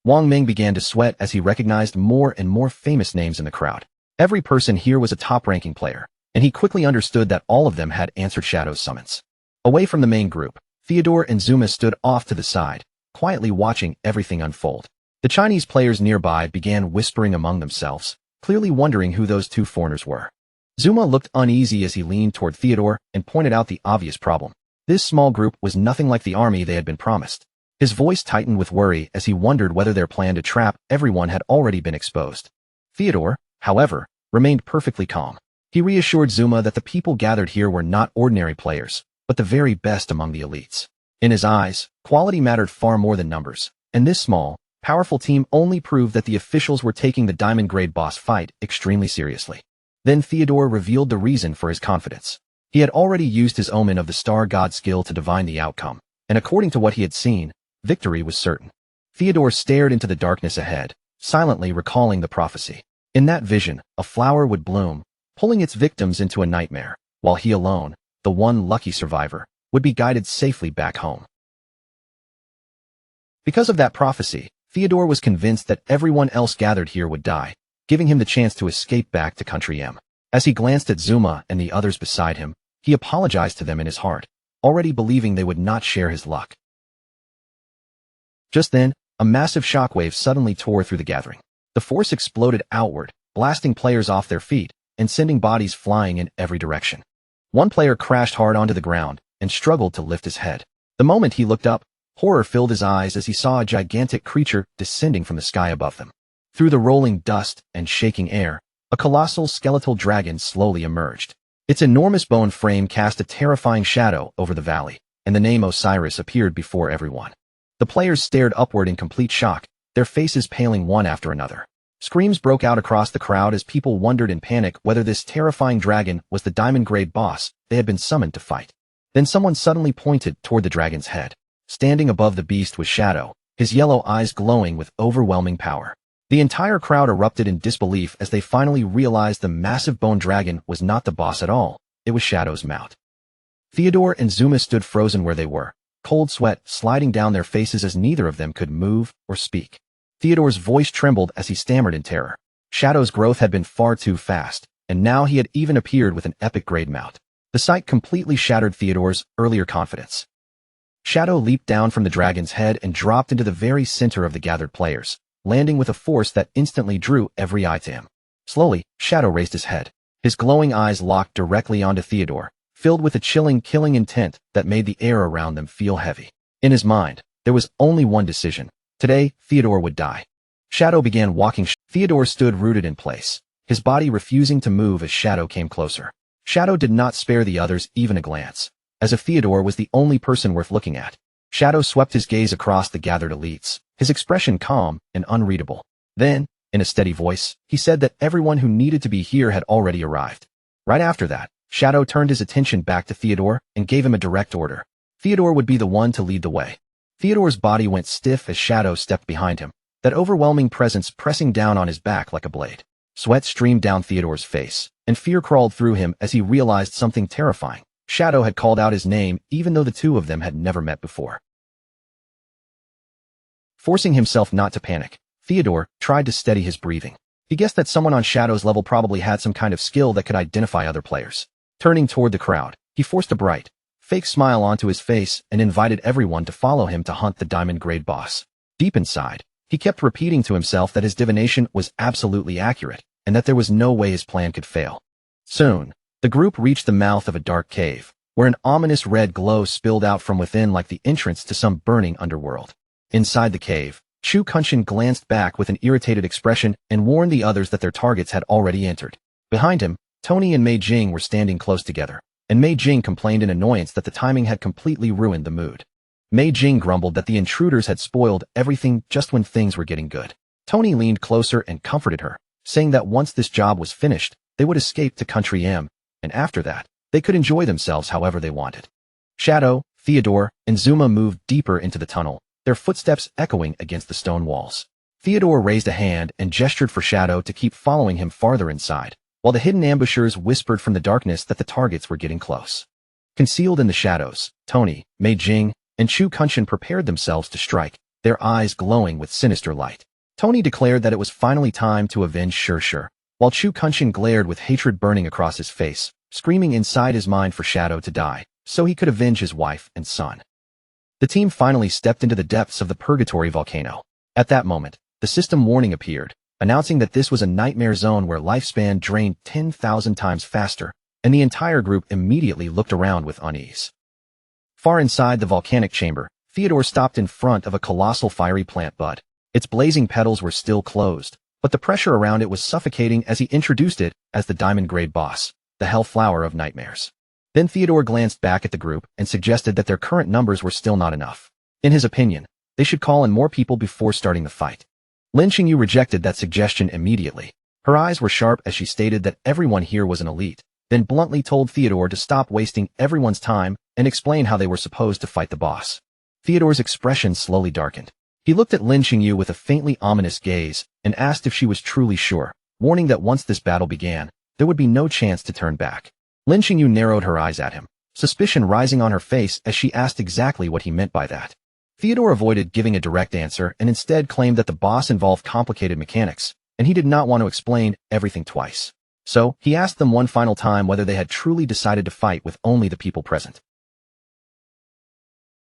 Wang Ming began to sweat as he recognized more and more famous names in the crowd. Every person here was a top-ranking player, and he quickly understood that all of them had answered Shadow's summons. Away from the main group, Theodore and Zuma stood off to the side, quietly watching everything unfold. The Chinese players nearby began whispering among themselves, clearly wondering who those two foreigners were. Zuma looked uneasy as he leaned toward Theodore and pointed out the obvious problem. This small group was nothing like the army they had been promised. His voice tightened with worry as he wondered whether their plan to trap everyone had already been exposed. Theodore, however, remained perfectly calm. He reassured Zuma that the people gathered here were not ordinary players, but the very best among the elites. In his eyes, quality mattered far more than numbers, and this small, powerful team only proved that the officials were taking the diamond grade boss fight extremely seriously. Then Theodore revealed the reason for his confidence. He had already used his Omen of the Star God skill to divine the outcome, and according to what he had seen, victory was certain. Theodore stared into the darkness ahead, silently recalling the prophecy. In that vision, a flower would bloom, pulling its victims into a nightmare, while he alone, the one lucky survivor, would be guided safely back home. Because of that prophecy, Theodore was convinced that everyone else gathered here would die, giving him the chance to escape back to Country M. As he glanced at Zuma and the others beside him, he apologized to them in his heart, already believing they would not share his luck. Just then, a massive shockwave suddenly tore through the gathering. The force exploded outward, blasting players off their feet and sending bodies flying in every direction. One player crashed hard onto the ground and struggled to lift his head. The moment he looked up, horror filled his eyes as he saw a gigantic creature descending from the sky above them. Through the rolling dust and shaking air, a colossal skeletal dragon slowly emerged. Its enormous bone frame cast a terrifying shadow over the valley, and the name Osiris appeared before everyone. The players stared upward in complete shock, their faces paling one after another. Screams broke out across the crowd as people wondered in panic whether this terrifying dragon was the diamond-grade boss they had been summoned to fight. Then someone suddenly pointed toward the dragon's head. Standing above the beast was Shadow, his yellow eyes glowing with overwhelming power. The entire crowd erupted in disbelief as they finally realized the massive bone dragon was not the boss at all, it was Shadow's mount. Theodore and Zuma stood frozen where they were, cold sweat sliding down their faces as neither of them could move or speak. Theodore's voice trembled as he stammered in terror. Shadow's growth had been far too fast, and now he had even appeared with an epic-grade mount. The sight completely shattered Theodore's earlier confidence. Shadow leaped down from the dragon's head and dropped into the very center of the gathered players, landing with a force that instantly drew every eye to him. Slowly, Shadow raised his head. His glowing eyes locked directly onto Theodore, filled with a chilling, killing intent that made the air around them feel heavy. In his mind, there was only one decision. Today, Theodore would die. Shadow began walking. Theodore stood rooted in place, his body refusing to move as Shadow came closer. Shadow did not spare the others even a glance, as if Theodore was the only person worth looking at. Shadow swept his gaze across the gathered elites, his expression calm and unreadable. Then, in a steady voice, he said that everyone who needed to be here had already arrived. Right after that, Shadow turned his attention back to Theodore and gave him a direct order. Theodore would be the one to lead the way. Theodore's body went stiff as Shadow stepped behind him, that overwhelming presence pressing down on his back like a blade. Sweat streamed down Theodore's face, and fear crawled through him as he realized something terrifying. Shadow had called out his name even though the two of them had never met before. Forcing himself not to panic, Theodore tried to steady his breathing. He guessed that someone on Shadow's level probably had some kind of skill that could identify other players. Turning toward the crowd, he forced a bright, fake smile onto his face and invited everyone to follow him to hunt the diamond-grade boss. Deep inside, He kept repeating to himself that his divination was absolutely accurate, and that there was no way his plan could fail. Soon, the group reached the mouth of a dark cave, where an ominous red glow spilled out from within like the entrance to some burning underworld. Inside the cave, Chu Kunshin glanced back with an irritated expression and warned the others that their targets had already entered. Behind him, Tony and Mei Jing were standing close together, and Mei Jing complained in annoyance that the timing had completely ruined the mood. Mei Jing grumbled that the intruders had spoiled everything just when things were getting good. Tony leaned closer and comforted her, saying that once this job was finished, they would escape to Country M, and after that, they could enjoy themselves however they wanted. Shadow, Theodore, and Zuma moved deeper into the tunnel, their footsteps echoing against the stone walls. Theodore raised a hand and gestured for Shadow to keep following him farther inside, while the hidden ambushers whispered from the darkness that the targets were getting close. Concealed in the shadows, Tony, Mei Jing, and Chu Kunshin prepared themselves to strike, their eyes glowing with sinister light. Tony declared that it was finally time to avenge Shir, while Chu Kunshin glared with hatred burning across his face, screaming inside his mind for Shadow to die, so he could avenge his wife and son. The team finally stepped into the depths of the Purgatory volcano. At that moment, the system warning appeared, announcing that this was a nightmare zone where lifespan drained 10,000 times faster, and the entire group immediately looked around with unease. Far inside the volcanic chamber, Theodore stopped in front of a colossal fiery plant bud. Its blazing petals were still closed, but the pressure around it was suffocating as he introduced it as the diamond-grade boss, the Hell Flower of Nightmares. Then Theodore glanced back at the group and suggested that their current numbers were still not enough. In his opinion, they should call in more people before starting the fight. Lin Qingyu rejected that suggestion immediately. Her eyes were sharp as she stated that everyone here was an elite, then bluntly told Theodore to stop wasting everyone's time and explain how they were supposed to fight the boss. Theodore's expression slowly darkened. He looked at Lin Qingyu with a faintly ominous gaze and asked if she was truly sure, warning that once this battle began, there would be no chance to turn back. Lin Qingyu narrowed her eyes at him, suspicion rising on her face as she asked exactly what he meant by that. Theodore avoided giving a direct answer and instead claimed that the boss involved complicated mechanics, and he did not want to explain everything twice. So, he asked them one final time whether they had truly decided to fight with only the people present.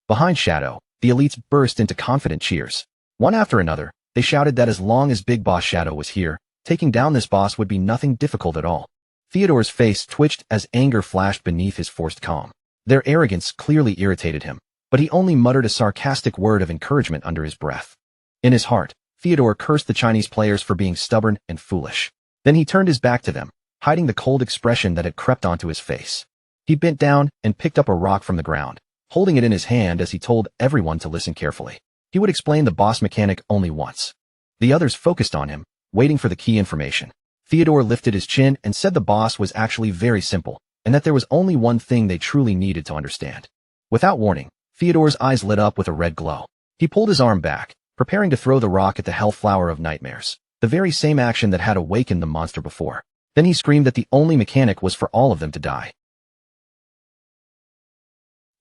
Behind Shadow, the elites burst into confident cheers. One after another, they shouted that as long as Big Boss Shadow was here, taking down this boss would be nothing difficult at all. Theodore's face twitched as anger flashed beneath his forced calm. Their arrogance clearly irritated him, but he only muttered a sarcastic word of encouragement under his breath. In his heart, Theodore cursed the Chinese players for being stubborn and foolish. Then he turned his back to them, hiding the cold expression that had crept onto his face. He bent down and picked up a rock from the ground, holding it in his hand as he told everyone to listen carefully. He would explain the boss mechanic only once. The others focused on him, waiting for the key information. Theodore lifted his chin and said the boss was actually very simple, and that there was only one thing they truly needed to understand. Without warning, Theodore's eyes lit up with a red glow. He pulled his arm back, preparing to throw the rock at the Hell Flower of Nightmares, the very same action that had awakened the monster before. Then he screamed that the only mechanic was for all of them to die.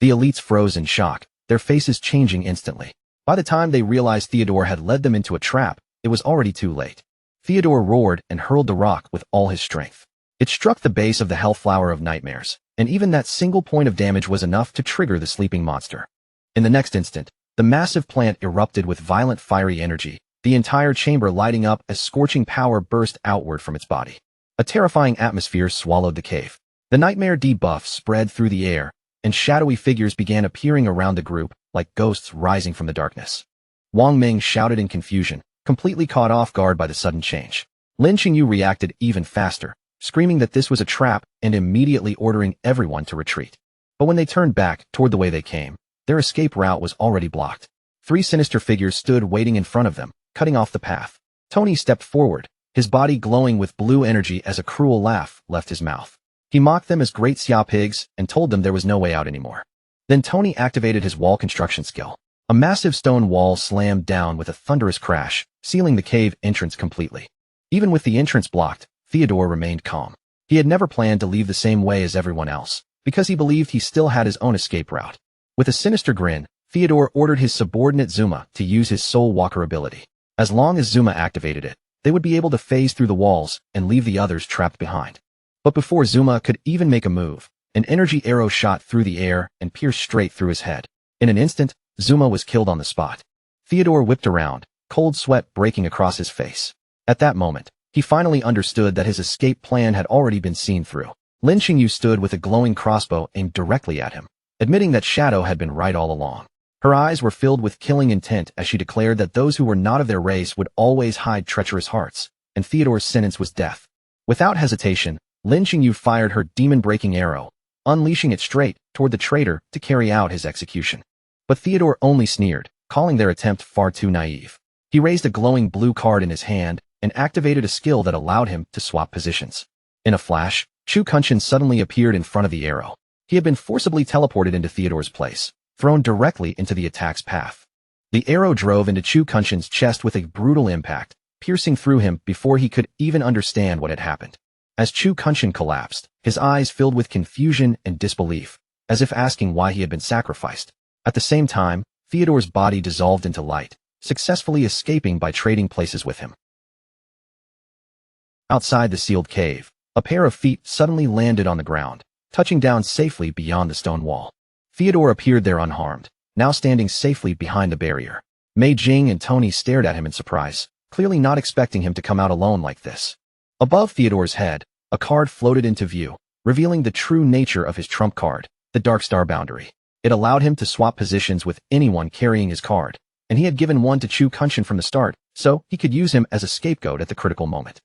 The elites froze in shock, their faces changing instantly. By the time they realized Theodore had led them into a trap, it was already too late. Theodore roared and hurled the rock with all his strength. It struck the base of the Hell Flower of Nightmares, and even that single point of damage was enough to trigger the sleeping monster. In the next instant, the massive plant erupted with violent fiery energy, the entire chamber lighting up as scorching power burst outward from its body. A terrifying atmosphere swallowed the cave. The nightmare debuff spread through the air, and shadowy figures began appearing around the group, like ghosts rising from the darkness. Wang Ming shouted in confusion, completely caught off guard by the sudden change. Lin Qingyu reacted even faster, screaming that this was a trap and immediately ordering everyone to retreat. But when they turned back toward the way they came, their escape route was already blocked. Three sinister figures stood waiting in front of them, cutting off the path. Tony stepped forward, his body glowing with blue energy as a cruel laugh left his mouth. He mocked them as great Xia pigs and told them there was no way out anymore. Then Tony activated his wall construction skill. A massive stone wall slammed down with a thunderous crash, sealing the cave entrance completely. Even with the entrance blocked, Theodore remained calm. He had never planned to leave the same way as everyone else, because he believed he still had his own escape route. With a sinister grin, Theodore ordered his subordinate Zuma to use his Soul Walker ability. As long as Zuma activated it, they would be able to phase through the walls and leave the others trapped behind. But before Zuma could even make a move, an energy arrow shot through the air and pierced straight through his head. In an instant, Zuma was killed on the spot. Theodore whipped around, cold sweat breaking across his face. At that moment, he finally understood that his escape plan had already been seen through. Lin Qingyu stood with a glowing crossbow aimed directly at him, admitting that Shadow had been right all along. Her eyes were filled with killing intent as she declared that those who were not of their race would always hide treacherous hearts, and Theodore's sentence was death. Without hesitation, Lin Qingyu fired her demon-breaking arrow, unleashing it straight toward the traitor to carry out his execution. But Theodore only sneered, calling their attempt far too naive. He raised a glowing blue card in his hand and activated a skill that allowed him to swap positions. In a flash, Chu Kunshin suddenly appeared in front of the arrow. He had been forcibly teleported into Theodore's place, thrown directly into the attack's path. The arrow drove into Chu Kunshin's chest with a brutal impact, piercing through him before he could even understand what had happened. As Chu Kunshin collapsed, his eyes filled with confusion and disbelief, as if asking why he had been sacrificed. At the same time, Theodore's body dissolved into light, successfully escaping by trading places with him. Outside the sealed cave, a pair of feet suddenly landed on the ground, touching down safely beyond the stone wall. Theodore appeared there unharmed, now standing safely behind the barrier. Mei Jing and Tony stared at him in surprise, clearly not expecting him to come out alone like this. Above Theodore's head, a card floated into view, revealing the true nature of his trump card, the Dark Star Boundary. It allowed him to swap positions with anyone carrying his card, and he had given one to Chu Kunshin from the start, so he could use him as a scapegoat at the critical moment.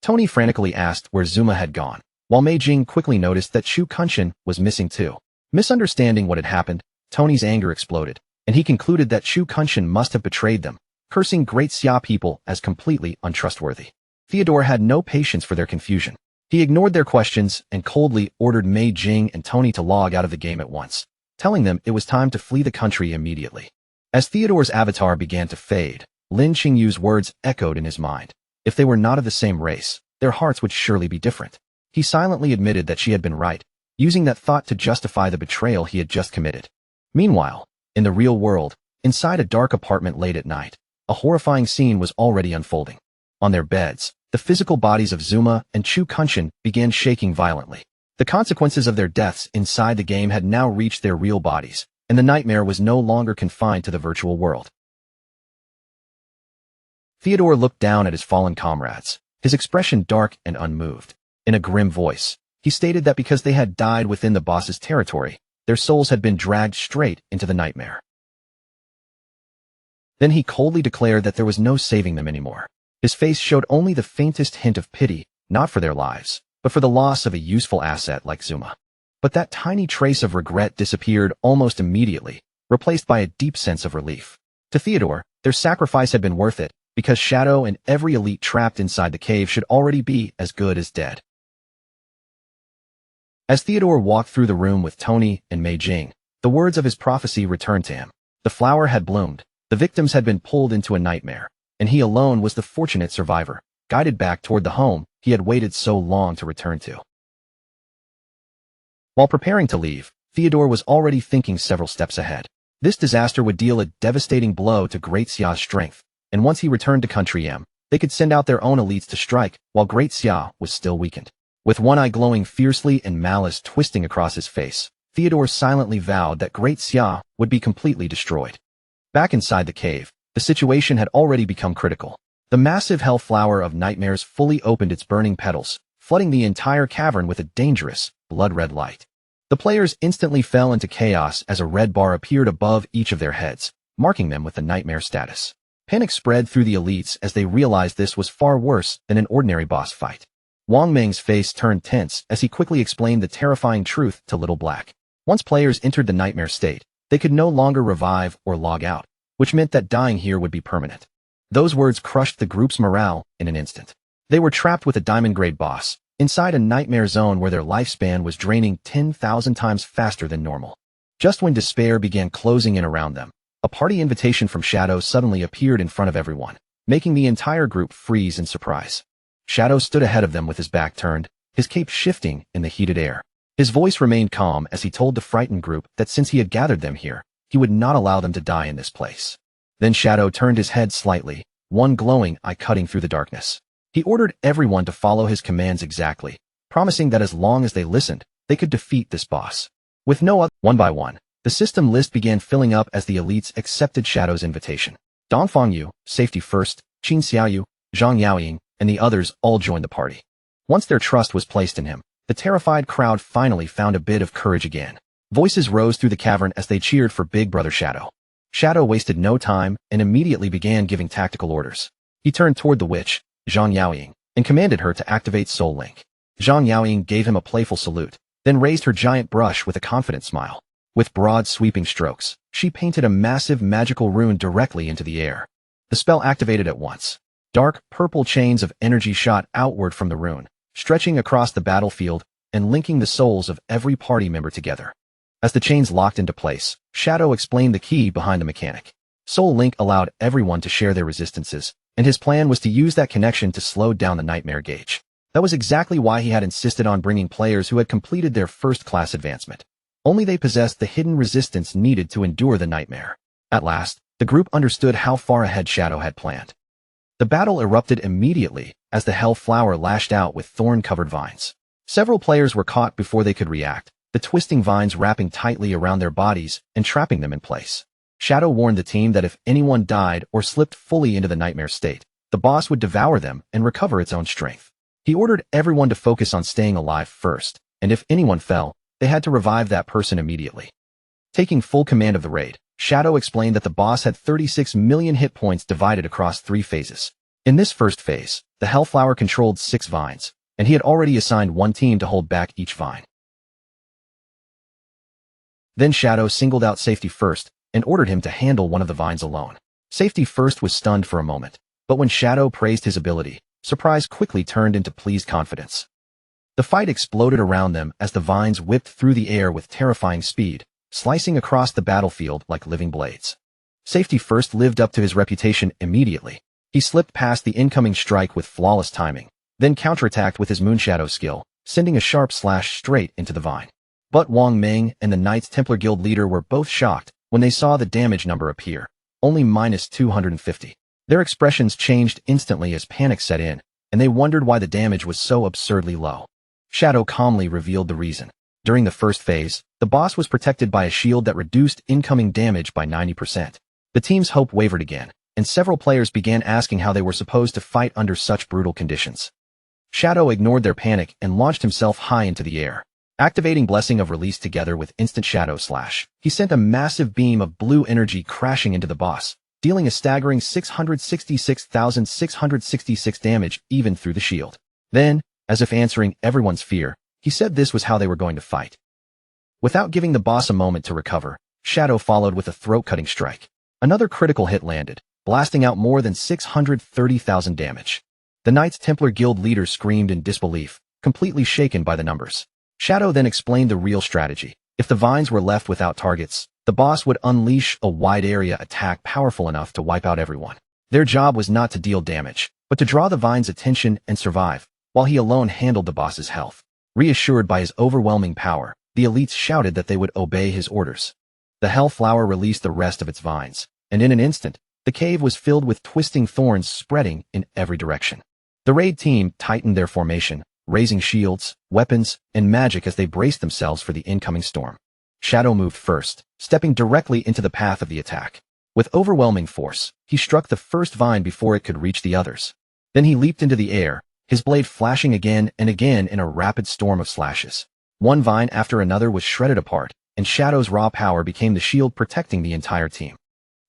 Tony frantically asked where Zuma had gone, while Mei Jing quickly noticed that Chu Kunshin was missing too. Misunderstanding what had happened, Tony's anger exploded, and he concluded that Chu Kunshin must have betrayed them, cursing Great Xia people as completely untrustworthy. Theodore had no patience for their confusion. He ignored their questions and coldly ordered Mei Jing and Tony to log out of the game at once, telling them it was time to flee the country immediately. As Theodore's avatar began to fade, Lin Qingyu's words echoed in his mind. If they were not of the same race, their hearts would surely be different. He silently admitted that she had been right, using that thought to justify the betrayal he had just committed. Meanwhile, in the real world, inside a dark apartment late at night, a horrifying scene was already unfolding. On their beds, the physical bodies of Zuma and Chu Kunshin began shaking violently. The consequences of their deaths inside the game had now reached their real bodies, and the nightmare was no longer confined to the virtual world. Theodore looked down at his fallen comrades, his expression dark and unmoved. In a grim voice, he stated that because they had died within the boss's territory, their souls had been dragged straight into the nightmare. Then he coldly declared that there was no saving them anymore. His face showed only the faintest hint of pity, not for their lives, but for the loss of a useful asset like Zuma. But that tiny trace of regret disappeared almost immediately, replaced by a deep sense of relief. To Theodore, their sacrifice had been worth it, because Shadow and every elite trapped inside the cave should already be as good as dead. As Theodore walked through the room with Tony and Mei Jing, the words of his prophecy returned to him. The flower had bloomed, the victims had been pulled into a nightmare, and he alone was the fortunate survivor, guided back toward the home he had waited so long to return to. While preparing to leave, Theodore was already thinking several steps ahead. This disaster would deal a devastating blow to Great Xia's strength, and once he returned to Country M, they could send out their own elites to strike while Great Xia was still weakened. With one eye glowing fiercely and malice twisting across his face, Theodore silently vowed that Great Xia would be completely destroyed. Back inside the cave, the situation had already become critical. The massive hell flower of nightmares fully opened its burning petals, flooding the entire cavern with a dangerous, blood-red light. The players instantly fell into chaos as a red bar appeared above each of their heads, marking them with the nightmare status. Panic spread through the elites as they realized this was far worse than an ordinary boss fight. Wang Meng's face turned tense as he quickly explained the terrifying truth to Little Black. Once players entered the nightmare state, they could no longer revive or log out, which meant that dying here would be permanent. Those words crushed the group's morale in an instant. They were trapped with a diamond-grade boss, inside a nightmare zone where their lifespan was draining 10,000 times faster than normal. Just when despair began closing in around them, a party invitation from Shadow suddenly appeared in front of everyone, making the entire group freeze in surprise. Shadow stood ahead of them with his back turned, his cape shifting in the heated air. His voice remained calm as he told the frightened group that since he had gathered them here, he would not allow them to die in this place. Then Shadow turned his head slightly, one glowing eye cutting through the darkness. He ordered everyone to follow his commands exactly, promising that as long as they listened, they could defeat this boss. With no other, one by one, The system list began filling up as the elites accepted Shadow's invitation. Dongfang Yu, Safety First, Qin Xiaoyu, Zhang Yaoying, and the others all joined the party. Once their trust was placed in him, the terrified crowd finally found a bit of courage again. Voices rose through the cavern as they cheered for Big Brother Shadow. Shadow wasted no time and immediately began giving tactical orders. He turned toward the witch, Zhang Yaoying, and commanded her to activate Soul Link. Zhang Yaoying gave him a playful salute, then raised her giant brush with a confident smile. With broad sweeping strokes, she painted a massive magical rune directly into the air. The spell activated at once. Dark, purple chains of energy shot outward from the rune, stretching across the battlefield and linking the souls of every party member together. As the chains locked into place, Shadow explained the key behind the mechanic. Soul Link allowed everyone to share their resistances, and his plan was to use that connection to slow down the nightmare gauge. That was exactly why he had insisted on bringing players who had completed their first-class advancement. Only they possessed the hidden resistance needed to endure the nightmare. At last, the group understood how far ahead Shadow had planned. The battle erupted immediately as the Hell Flower lashed out with thorn-covered vines. Several players were caught before they could react, the twisting vines wrapping tightly around their bodies and trapping them in place. Shadow warned the team that if anyone died or slipped fully into the nightmare state, the boss would devour them and recover its own strength. He ordered everyone to focus on staying alive first, and if anyone fell, they had to revive that person immediately. Taking full command of the raid, Shadow explained that the boss had 36 million hit points divided across 3 phases. In this first phase, the Hellflower controlled 6 vines, and he had already assigned one team to hold back each vine. Then Shadow singled out Safety First and ordered him to handle one of the vines alone. Safety First was stunned for a moment, but when Shadow praised his ability, surprise quickly turned into pleased confidence. The fight exploded around them as the vines whipped through the air with terrifying speed, slicing across the battlefield like living blades. Safety First lived up to his reputation immediately. He slipped past the incoming strike with flawless timing, then counterattacked with his Moonshadow skill, sending a sharp slash straight into the vine. But Wang Ming and the Knights Templar Guild leader were both shocked when they saw the damage number appear, only -250. Their expressions changed instantly as panic set in, and they wondered why the damage was so absurdly low. Shadow calmly revealed the reason. During the first phase, the boss was protected by a shield that reduced incoming damage by 90%. The team's hope wavered again, and several players began asking how they were supposed to fight under such brutal conditions. Shadow ignored their panic and launched himself high into the air. Activating Blessing of Release together with Instant Shadow Slash, he sent a massive beam of blue energy crashing into the boss, dealing a staggering 666,666 damage even through the shield. Then, as if answering everyone's fear, he said this was how they were going to fight. Without giving the boss a moment to recover, Shadow followed with a throat-cutting strike. Another critical hit landed, blasting out more than 630,000 damage. The Knights Templar Guild leader screamed in disbelief, completely shaken by the numbers. Shadow then explained the real strategy. If the vines were left without targets, the boss would unleash a wide-area attack powerful enough to wipe out everyone. Their job was not to deal damage, but to draw the vine's attention and survive, while he alone handled the boss's health. Reassured by his overwhelming power, the elites shouted that they would obey his orders. The Hellflower released the rest of its vines, and in an instant, the cave was filled with twisting thorns spreading in every direction. The raid team tightened their formation, raising shields, weapons, and magic as they braced themselves for the incoming storm. Shadow moved first, stepping directly into the path of the attack. With overwhelming force, he struck the first vine before it could reach the others. Then he leaped into the air, his blade flashing again and again in a rapid storm of slashes. One vine after another was shredded apart, and Shadow's raw power became the shield protecting the entire team.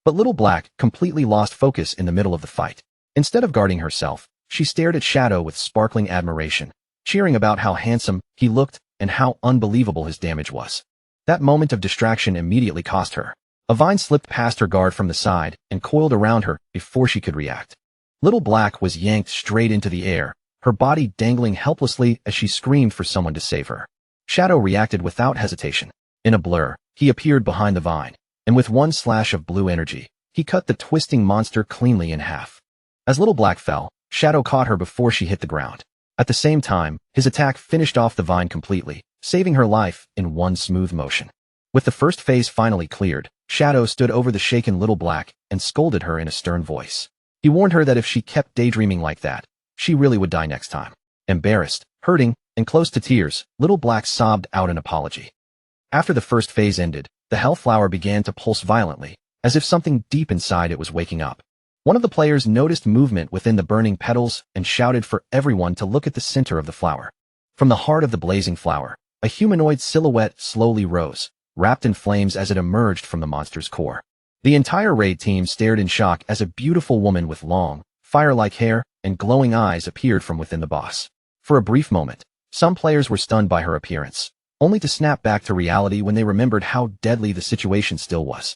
But Little Black completely lost focus in the middle of the fight. Instead of guarding herself, she stared at Shadow with sparkling admiration, cheering about how handsome he looked and how unbelievable his damage was. That moment of distraction immediately cost her. A vine slipped past her guard from the side and coiled around her before she could react. Little Black was yanked straight into the air, her body dangling helplessly as she screamed for someone to save her. Shadow reacted without hesitation. In a blur, he appeared behind the vine, and with one slash of blue energy, he cut the twisting monster cleanly in half. As Little Black fell, Shadow caught her before she hit the ground. At the same time, his attack finished off the vine completely, saving her life in one smooth motion. With the first phase finally cleared, Shadow stood over the shaken Little Black and scolded her in a stern voice. He warned her that if she kept daydreaming like that, she really would die next time. Embarrassed, hurting, and close to tears, Little Black sobbed out an apology. After the first phase ended, the Hellflower began to pulse violently, as if something deep inside it was waking up. One of the players noticed movement within the burning petals and shouted for everyone to look at the center of the flower. From the heart of the blazing flower, a humanoid silhouette slowly rose, wrapped in flames as it emerged from the monster's core. The entire raid team stared in shock as a beautiful woman with long, fire-like hair and glowing eyes appeared from within the boss. For a brief moment, some players were stunned by her appearance, only to snap back to reality when they remembered how deadly the situation still was.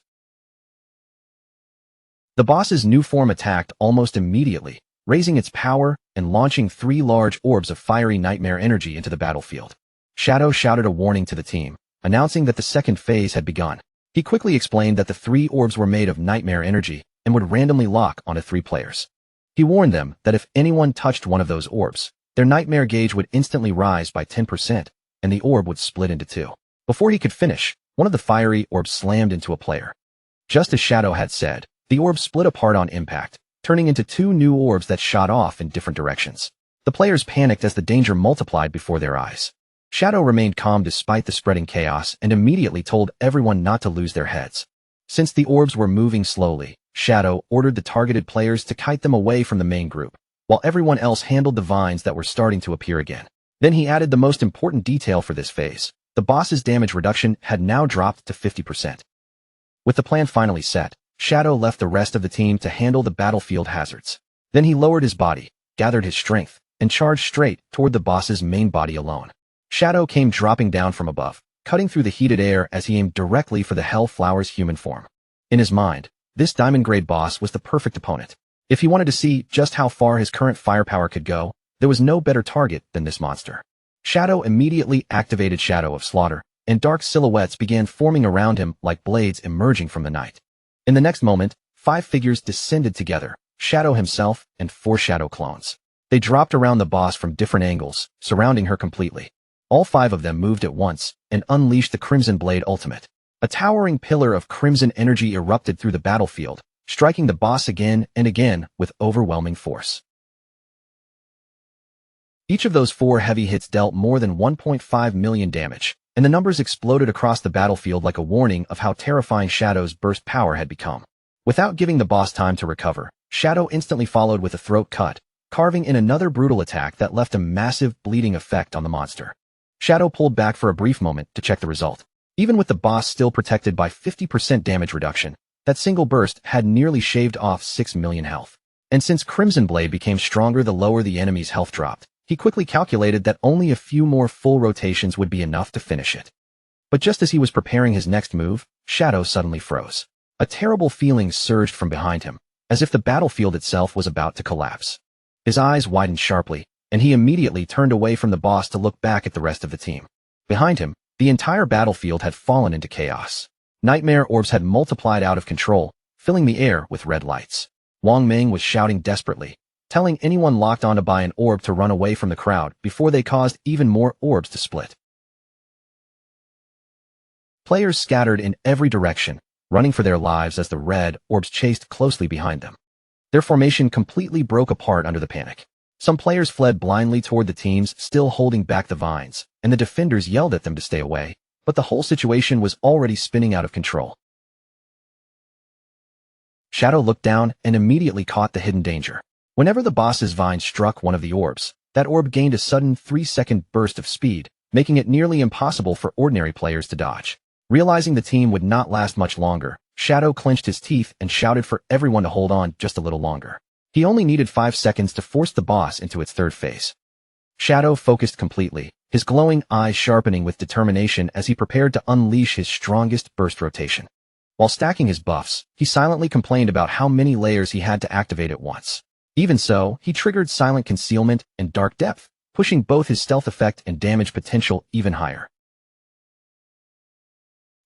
The boss's new form attacked almost immediately, raising its power and launching 3 large orbs of fiery nightmare energy into the battlefield. Shadow shouted a warning to the team, announcing that the second phase had begun. He quickly explained that the 3 orbs were made of nightmare energy and would randomly lock onto 3 players. He warned them that if anyone touched one of those orbs, their nightmare gauge would instantly rise by 10%, and the orb would split into 2. Before he could finish, one of the fiery orbs slammed into a player. Just as Shadow had said, the orb split apart on impact, turning into 2 new orbs that shot off in different directions. The players panicked as the danger multiplied before their eyes. Shadow remained calm despite the spreading chaos and immediately told everyone not to lose their heads. Since the orbs were moving slowly, Shadow ordered the targeted players to kite them away from the main group, while everyone else handled the vines that were starting to appear again. Then he added the most important detail for this phase. The boss's damage reduction had now dropped to 50%. With the plan finally set, Shadow left the rest of the team to handle the battlefield hazards. Then he lowered his body, gathered his strength, and charged straight toward the boss's main body alone. Shadow came dropping down from above, cutting through the heated air as he aimed directly for the Hellflower's human form. In his mind, this diamond-grade boss was the perfect opponent. If he wanted to see just how far his current firepower could go, there was no better target than this monster. Shadow immediately activated Shadow of Slaughter, and dark silhouettes began forming around him like blades emerging from the night. In the next moment, 5 figures descended together, Shadow himself and 4 Shadow clones. They dropped around the boss from different angles, surrounding her completely. All 5 of them moved at once and unleashed the Crimson Blade Ultimate. A towering pillar of crimson energy erupted through the battlefield, striking the boss again and again with overwhelming force. Each of those 4 heavy hits dealt more than 1.5 million damage, and the numbers exploded across the battlefield like a warning of how terrifying Shadow's burst power had become. Without giving the boss time to recover, Shadow instantly followed with a throat cut, carving in another brutal attack that left a massive bleeding effect on the monster. Shadow pulled back for a brief moment to check the result. Even with the boss still protected by 50% damage reduction, that single burst had nearly shaved off 6 million health. And since Crimson Blade became stronger the lower the enemy's health dropped, he quickly calculated that only a few more full rotations would be enough to finish it. But just as he was preparing his next move, Shadow suddenly froze. A terrible feeling surged from behind him, as if the battlefield itself was about to collapse. His eyes widened sharply, and he immediately turned away from the boss to look back at the rest of the team. Behind him, the entire battlefield had fallen into chaos. Nightmare orbs had multiplied out of control, filling the air with red lights. Wang Ming was shouting desperately, telling anyone locked onto by an orb to run away from the crowd before they caused even more orbs to split. Players scattered in every direction, running for their lives as the red orbs chased closely behind them. Their formation completely broke apart under the panic. Some players fled blindly toward the teams still holding back the vines, and the defenders yelled at them to stay away, but the whole situation was already spinning out of control. Shadow looked down and immediately caught the hidden danger. Whenever the boss's vine struck one of the orbs, that orb gained a sudden 3-second burst of speed, making it nearly impossible for ordinary players to dodge. Realizing the team would not last much longer, Shadow clenched his teeth and shouted for everyone to hold on just a little longer. He only needed 5 seconds to force the boss into its third phase. Shadow focused completely, his glowing eyes sharpening with determination as he prepared to unleash his strongest burst rotation. While stacking his buffs, he silently complained about how many layers he had to activate at once. Even so, he triggered Silent Concealment and Dark Depth, pushing both his stealth effect and damage potential even higher.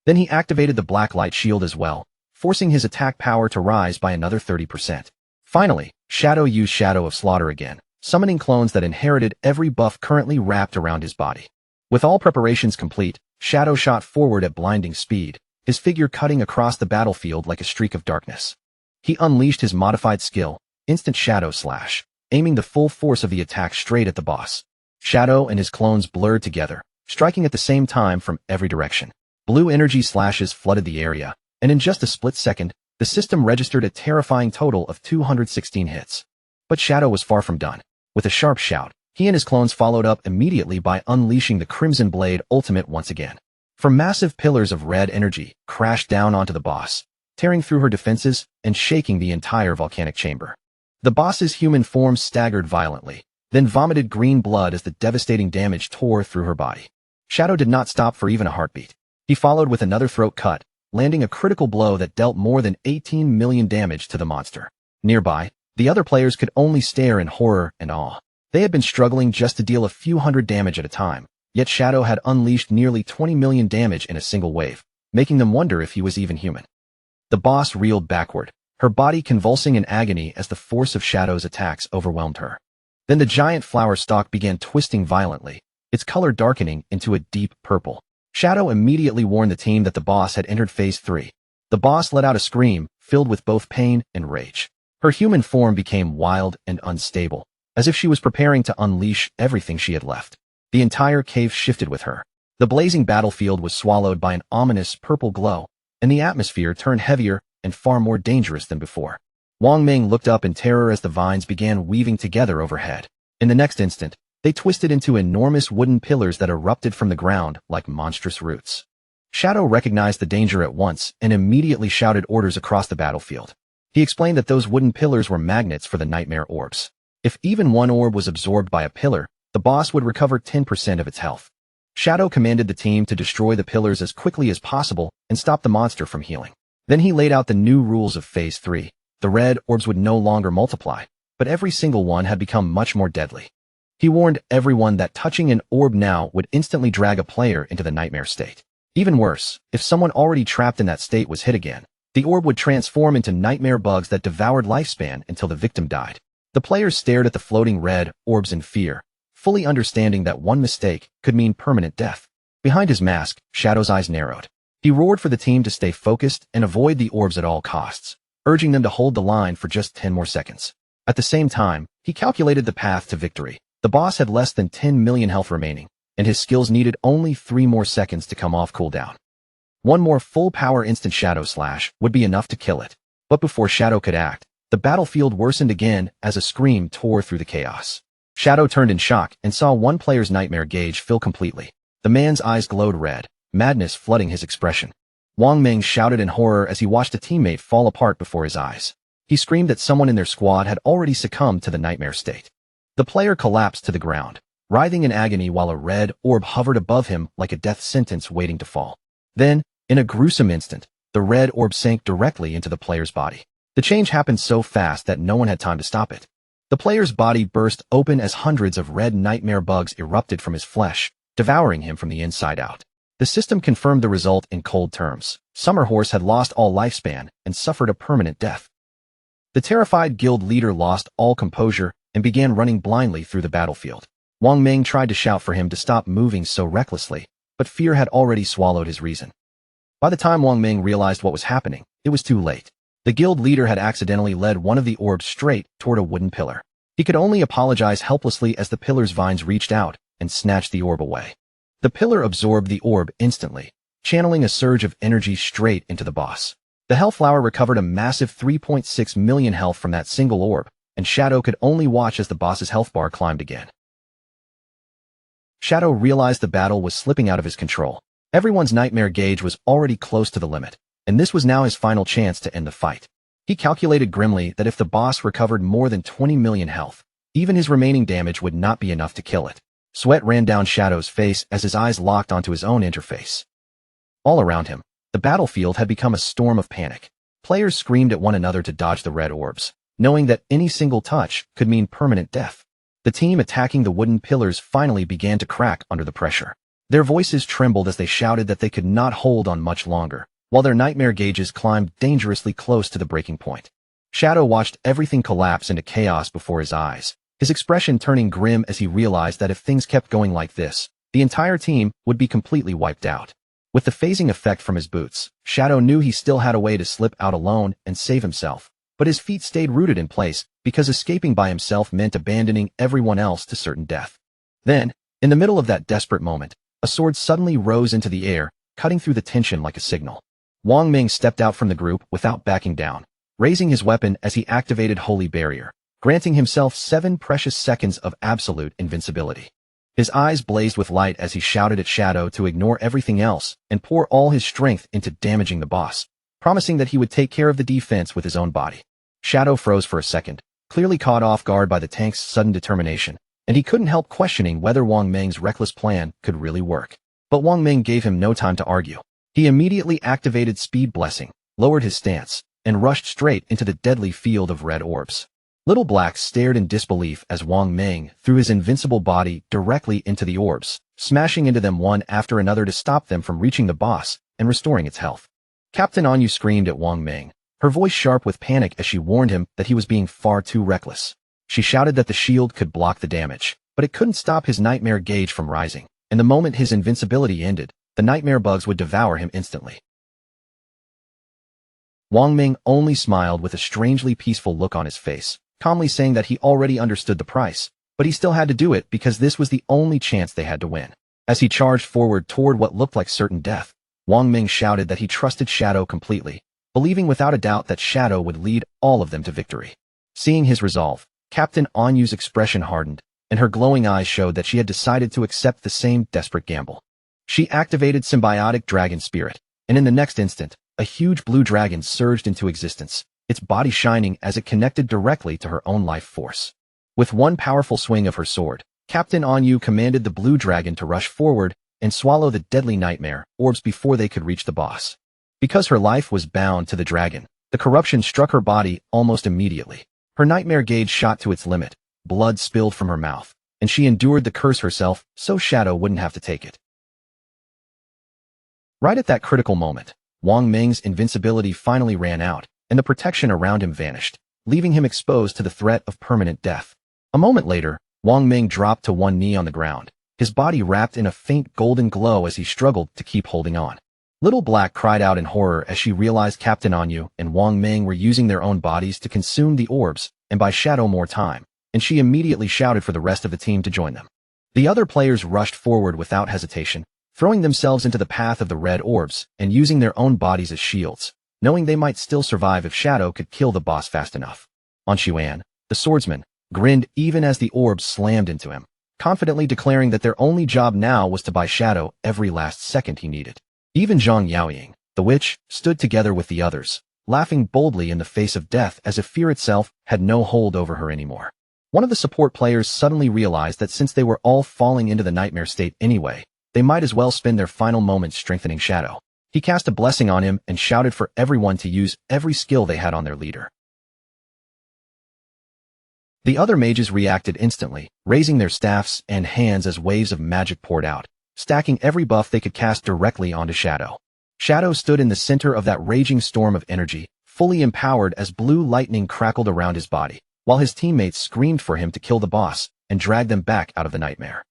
Then he activated the Black Light Shield as well, forcing his attack power to rise by another 30%. Finally, Shadow used Shadow of Slaughter again, summoning clones that inherited every buff currently wrapped around his body. With all preparations complete, Shadow shot forward at blinding speed, his figure cutting across the battlefield like a streak of darkness. He unleashed his modified skill, Instant Shadow Slash, aiming the full force of the attack straight at the boss. Shadow and his clones blurred together, striking at the same time from every direction. Blue energy slashes flooded the area, and in just a split second, the system registered a terrifying total of 216 hits. But Shadow was far from done. With a sharp shout, he and his clones followed up immediately by unleashing the Crimson Blade Ultimate once again. For massive pillars of red energy crashed down onto the boss, tearing through her defenses and shaking the entire volcanic chamber. The boss's human form staggered violently, then vomited green blood as the devastating damage tore through her body. Shadow did not stop for even a heartbeat. He followed with another throat cut, landing a critical blow that dealt more than 18 million damage to the monster. Nearby, the other players could only stare in horror and awe. They had been struggling just to deal a few hundred damage at a time, yet Shadow had unleashed nearly 20 million damage in a single wave, making them wonder if he was even human. The boss reeled backward, her body convulsing in agony as the force of Shadow's attacks overwhelmed her. Then the giant flower stalk began twisting violently, its color darkening into a deep purple. Shadow immediately warned the team that the boss had entered Phase 3. The boss let out a scream, filled with both pain and rage. Her human form became wild and unstable, as if she was preparing to unleash everything she had left. The entire cave shifted with her. The blazing battlefield was swallowed by an ominous purple glow, and the atmosphere turned heavier and far more dangerous than before. Wang Ming looked up in terror as the vines began weaving together overhead. In the next instant, they twisted into enormous wooden pillars that erupted from the ground like monstrous roots. Shadow recognized the danger at once and immediately shouted orders across the battlefield. He explained that those wooden pillars were magnets for the nightmare orbs. If even one orb was absorbed by a pillar, the boss would recover 10% of its health. Shadow commanded the team to destroy the pillars as quickly as possible and stop the monster from healing. Then he laid out the new rules of Phase 3. The red orbs would no longer multiply, but every single one had become much more deadly. He warned everyone that touching an orb now would instantly drag a player into the nightmare state. Even worse, if someone already trapped in that state was hit again, the orb would transform into nightmare bugs that devoured lifespan until the victim died. The players stared at the floating red orbs in fear, fully understanding that one mistake could mean permanent death. Behind his mask, Shadow's eyes narrowed. He roared for the team to stay focused and avoid the orbs at all costs, urging them to hold the line for just 10 more seconds. At the same time, he calculated the path to victory. The boss had less than 10 million health remaining, and his skills needed only 3 more seconds to come off cooldown. One more full-power instant Shadow Slash would be enough to kill it. But before Shadow could act, the battlefield worsened again as a scream tore through the chaos. Shadow turned in shock and saw one player's nightmare gauge fill completely. The man's eyes glowed red, madness flooding his expression. Wang Ming shouted in horror as he watched a teammate fall apart before his eyes. He screamed that someone in their squad had already succumbed to the nightmare state. The player collapsed to the ground, writhing in agony while a red orb hovered above him like a death sentence waiting to fall. Then, in a gruesome instant, the red orb sank directly into the player's body. The change happened so fast that no one had time to stop it. The player's body burst open as hundreds of red nightmare bugs erupted from his flesh, devouring him from the inside out. The system confirmed the result in cold terms. Summer Horse had lost all lifespan and suffered a permanent death. The terrified guild leader lost all composure and began running blindly through the battlefield. Wang Ming tried to shout for him to stop moving so recklessly, but fear had already swallowed his reason. By the time Wang Ming realized what was happening, it was too late. The guild leader had accidentally led one of the orbs straight toward a wooden pillar. He could only apologize helplessly as the pillar's vines reached out and snatched the orb away. The pillar absorbed the orb instantly, channeling a surge of energy straight into the boss. The Hellflower recovered a massive 3.6 million health from that single orb, and Shadow could only watch as the boss's health bar climbed again. Shadow realized the battle was slipping out of his control. Everyone's nightmare gauge was already close to the limit, and this was now his final chance to end the fight. He calculated grimly that if the boss recovered more than 20 million health, even his remaining damage would not be enough to kill it. Sweat ran down Shadow's face as his eyes locked onto his own interface. All around him, the battlefield had become a storm of panic. Players screamed at one another to dodge the red orbs, knowing that any single touch could mean permanent death. The team attacking the wooden pillars finally began to crack under the pressure. Their voices trembled as they shouted that they could not hold on much longer, while their nightmare gauges climbed dangerously close to the breaking point. Shadow watched everything collapse into chaos before his eyes, his expression turning grim as he realized that if things kept going like this, the entire team would be completely wiped out. With the phasing effect from his boots, Shadow knew he still had a way to slip out alone and save himself, but his feet stayed rooted in place because escaping by himself meant abandoning everyone else to certain death. Then, in the middle of that desperate moment, a sword suddenly rose into the air, cutting through the tension like a signal. Wang Ming stepped out from the group without backing down, raising his weapon as he activated Holy Barrier, granting himself 7 precious seconds of absolute invincibility. His eyes blazed with light as he shouted at Shadow to ignore everything else and pour all his strength into damaging the boss, promising that he would take care of the defense with his own body. Shadow froze for a second, clearly caught off guard by the tank's sudden determination, and he couldn't help questioning whether Wang Ming's reckless plan could really work. But Wang Ming gave him no time to argue. He immediately activated Speed Blessing, lowered his stance, and rushed straight into the deadly field of red orbs. Little Black stared in disbelief as Wang Ming threw his invincible body directly into the orbs, smashing into them one after another to stop them from reaching the boss and restoring its health. Captain Anyu screamed at Wang Ming, her voice sharp with panic as she warned him that he was being far too reckless. She shouted that the shield could block the damage, but it couldn't stop his nightmare gauge from rising, and the moment his invincibility ended, the nightmare bugs would devour him instantly. Wang Ming only smiled with a strangely peaceful look on his face, calmly saying that he already understood the price, but he still had to do it because this was the only chance they had to win. As he charged forward toward what looked like certain death, Wang Ming shouted that he trusted Shadow completely, believing without a doubt that Shadow would lead all of them to victory. Seeing his resolve, Captain Anyu's expression hardened, and her glowing eyes showed that she had decided to accept the same desperate gamble. She activated Symbiotic Dragon Spirit, and in the next instant, a huge blue dragon surged into existence, its body shining as it connected directly to her own life force. With one powerful swing of her sword, Captain Anyu commanded the blue dragon to rush forward and swallow the deadly nightmare orbs before they could reach the boss. Because her life was bound to the dragon, the corruption struck her body almost immediately. Her nightmare gauge shot to its limit, blood spilled from her mouth, and she endured the curse herself so Shadow wouldn't have to take it. Right at that critical moment, Wang Ming's invincibility finally ran out, and the protection around him vanished, leaving him exposed to the threat of permanent death. A moment later, Wang Ming dropped to one knee on the ground, his body wrapped in a faint golden glow as he struggled to keep holding on. Little Black cried out in horror as she realized Captain Anyu and Wang Ming were using their own bodies to consume the orbs and buy Shadow more time, and she immediately shouted for the rest of the team to join them. The other players rushed forward without hesitation, throwing themselves into the path of the red orbs and using their own bodies as shields, knowing they might still survive if Shadow could kill the boss fast enough. Anshuan, the swordsman, grinned even as the orbs slammed into him, confidently declaring that their only job now was to buy Shadow every last second he needed. Even Zhang Yaoying, the witch, stood together with the others, laughing boldly in the face of death as if fear itself had no hold over her anymore. One of the support players suddenly realized that since they were all falling into the nightmare state anyway, they might as well spend their final moments strengthening Shadow. He cast a blessing on him and shouted for everyone to use every skill they had on their leader. The other mages reacted instantly, raising their staffs and hands as waves of magic poured out, stacking every buff they could cast directly onto Shadow. Shadow stood in the center of that raging storm of energy, fully empowered as blue lightning crackled around his body, while his teammates screamed for him to kill the boss and drag them back out of the nightmare.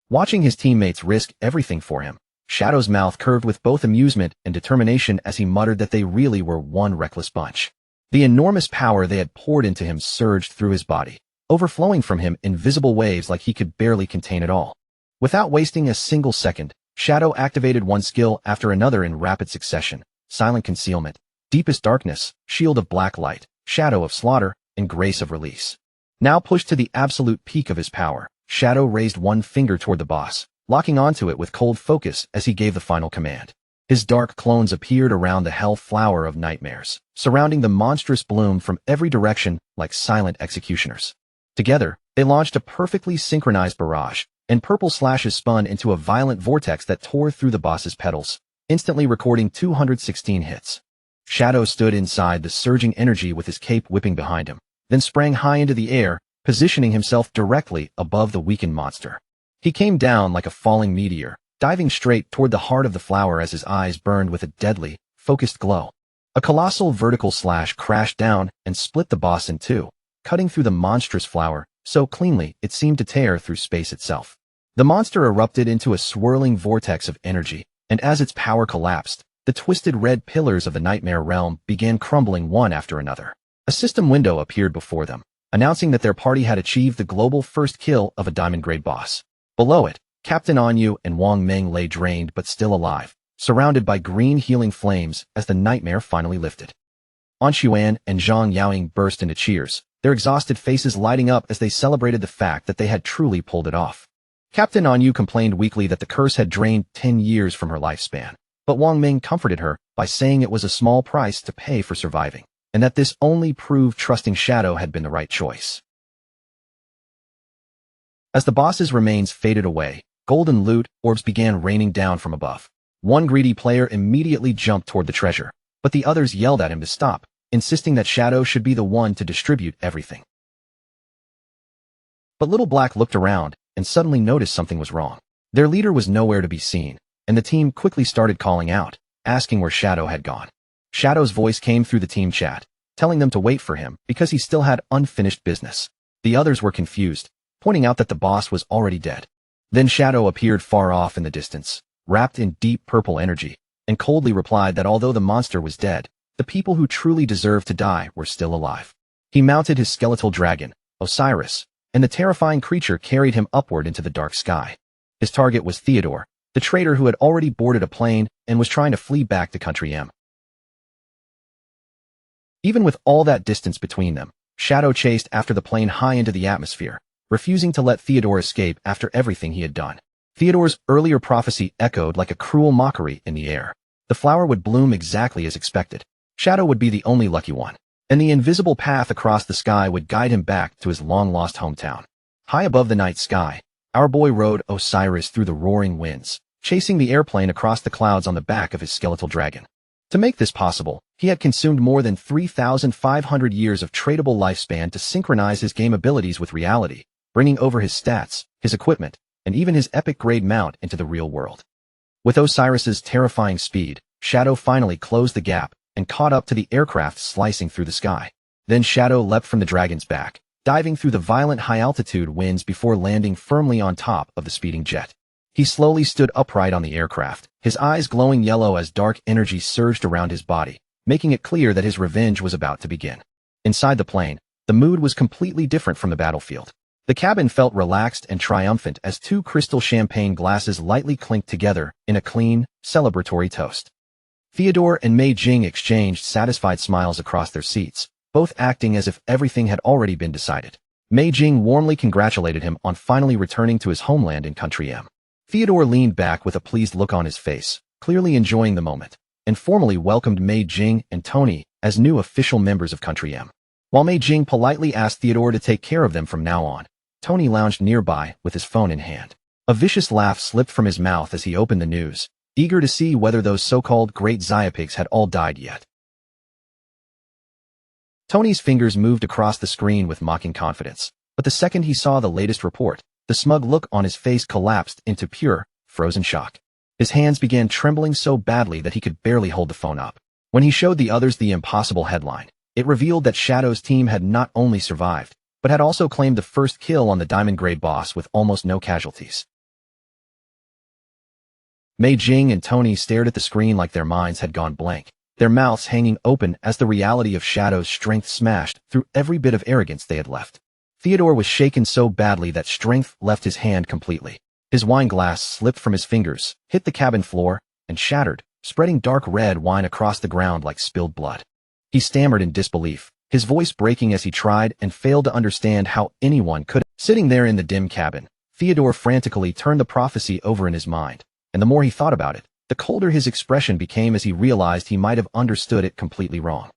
Watching his teammates risk everything for him, Shadow's mouth curved with both amusement and determination as he muttered that they really were one reckless bunch. The enormous power they had poured into him surged through his body, overflowing from him in visible waves like he could barely contain it all. Without wasting a single second, Shadow activated one skill after another in rapid succession: Silent Concealment, Deepest Darkness, Shield of Black Light, Shadow of Slaughter, and Grace of Release. Now pushed to the absolute peak of his power, Shadow raised one finger toward the boss, locking onto it with cold focus as he gave the final command. His dark clones appeared around the hell flower of nightmares, surrounding the monstrous bloom from every direction like silent executioners. Together, they launched a perfectly synchronized barrage, and purple slashes spun into a violent vortex that tore through the boss's petals, instantly recording 216 hits. Shadow stood inside the surging energy with his cape whipping behind him, then sprang high into the air, positioning himself directly above the weakened monster. He came down like a falling meteor, diving straight toward the heart of the flower as his eyes burned with a deadly, focused glow. A colossal vertical slash crashed down and split the boss in two, cutting through the monstrous flower so cleanly it seemed to tear through space itself. The monster erupted into a swirling vortex of energy, and as its power collapsed, the twisted red pillars of the nightmare realm began crumbling one after another. A system window appeared before them, announcing that their party had achieved the global first kill of a diamond-grade boss. Below it, Captain Anyu and Wang Ming lay drained but still alive, surrounded by green healing flames as the nightmare finally lifted. An Xuan and Zhang Yaoying burst into cheers, their exhausted faces lighting up as they celebrated the fact that they had truly pulled it off. Captain Anyu complained weakly that the curse had drained 10 years from her lifespan, but Wang Ming comforted her by saying it was a small price to pay for surviving, and that this only proved trusting Shadow had been the right choice. As the boss's remains faded away, golden loot orbs began raining down from above. One greedy player immediately jumped toward the treasure, but the others yelled at him to stop, insisting that Shadow should be the one to distribute everything. But Little Black looked around and suddenly noticed something was wrong. Their leader was nowhere to be seen, and the team quickly started calling out, asking where Shadow had gone. Shadow's voice came through the team chat, telling them to wait for him because he still had unfinished business. The others were confused, pointing out that the boss was already dead. Then Shadow appeared far off in the distance, wrapped in deep purple energy, and coldly replied that although the monster was dead, the people who truly deserved to die were still alive. He mounted his skeletal dragon, Osiris, and the terrifying creature carried him upward into the dark sky. His target was Theodore, the traitor who had already boarded a plane and was trying to flee back to Country M. Even with all that distance between them, Shadow chased after the plane high into the atmosphere, refusing to let Theodore escape after everything he had done. Theodore's earlier prophecy echoed like a cruel mockery in the air. The flower would bloom exactly as expected. Shadow would be the only lucky one, and the invisible path across the sky would guide him back to his long-lost hometown. High above the night sky, our boy rode Osiris through the roaring winds, chasing the airplane across the clouds on the back of his skeletal dragon. To make this possible, he had consumed more than 3,500 years of tradable lifespan to synchronize his game abilities with reality, bringing over his stats, his equipment, and even his epic-grade mount into the real world. With Osiris's terrifying speed, Shadow finally closed the gap and caught up to the aircraft slicing through the sky. Then Shadow leapt from the dragon's back, diving through the violent high-altitude winds before landing firmly on top of the speeding jet. He slowly stood upright on the aircraft, his eyes glowing yellow as dark energy surged around his body, making it clear that his revenge was about to begin. Inside the plane, the mood was completely different from the battlefield. The cabin felt relaxed and triumphant as two crystal champagne glasses lightly clinked together in a clean, celebratory toast. Theodore and Mei Jing exchanged satisfied smiles across their seats, both acting as if everything had already been decided. Mei Jing warmly congratulated him on finally returning to his homeland in Country M. Theodore leaned back with a pleased look on his face, clearly enjoying the moment, and formally welcomed Mei Jing and Tony as new official members of Country M. While Mei Jing politely asked Theodore to take care of them from now on, Tony lounged nearby with his phone in hand. A vicious laugh slipped from his mouth as he opened the news, eager to see whether those so-called great Xiapigs had all died yet. Tony's fingers moved across the screen with mocking confidence, but the second he saw the latest report, the smug look on his face collapsed into pure, frozen shock. His hands began trembling so badly that he could barely hold the phone up. When he showed the others the impossible headline, it revealed that Shadow's team had not only survived, but had also claimed the first kill on the diamond-grade boss with almost no casualties. Mei Jing and Tony stared at the screen like their minds had gone blank, their mouths hanging open as the reality of Shadow's strength smashed through every bit of arrogance they had left. Theodore was shaken so badly that strength left his hand completely. His wine glass slipped from his fingers, hit the cabin floor, and shattered, spreading dark red wine across the ground like spilled blood. He stammered in disbelief, his voice breaking as he tried and failed to understand how anyone could. Sitting there in the dim cabin, Theodore frantically turned the prophecy over in his mind, and the more he thought about it, the colder his expression became as he realized he might have understood it completely wrong.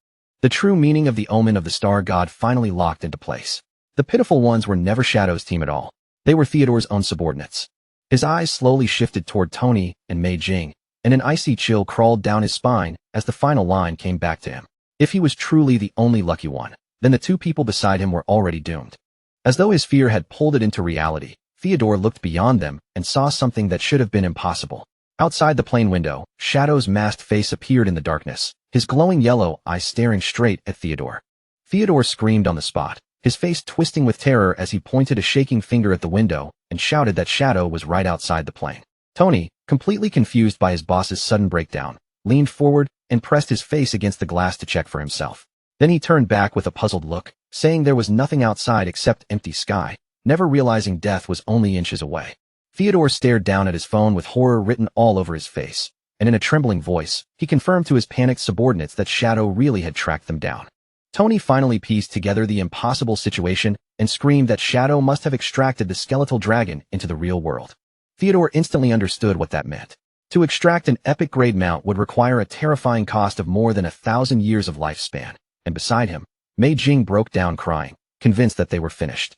The true meaning of the omen of the star god finally locked into place. The pitiful ones were never Shadow's team at all. They were Theodore's own subordinates. His eyes slowly shifted toward Tony and Mei Jing, and an icy chill crawled down his spine as the final line came back to him. If he was truly the only lucky one, then the two people beside him were already doomed. As though his fear had pulled it into reality, Theodore looked beyond them and saw something that should have been impossible. Outside the plane window, Shadow's masked face appeared in the darkness, his glowing yellow eyes staring straight at Theodore. Theodore screamed on the spot, his face twisting with terror as he pointed a shaking finger at the window and shouted that Shadow was right outside the plane. Tony, completely confused by his boss's sudden breakdown, leaned forward and pressed his face against the glass to check for himself. Then he turned back with a puzzled look, saying there was nothing outside except empty sky, never realizing death was only inches away. Theodore stared down at his phone with horror written all over his face, and in a trembling voice, he confirmed to his panicked subordinates that Shadow really had tracked them down. Tony finally pieced together the impossible situation and screamed that Shadow must have extracted the skeletal dragon into the real world. Theodore instantly understood what that meant. To extract an epic-grade mount would require a terrifying cost of more than 1,000 years of lifespan, and beside him, Mei Jing broke down crying, convinced that they were finished.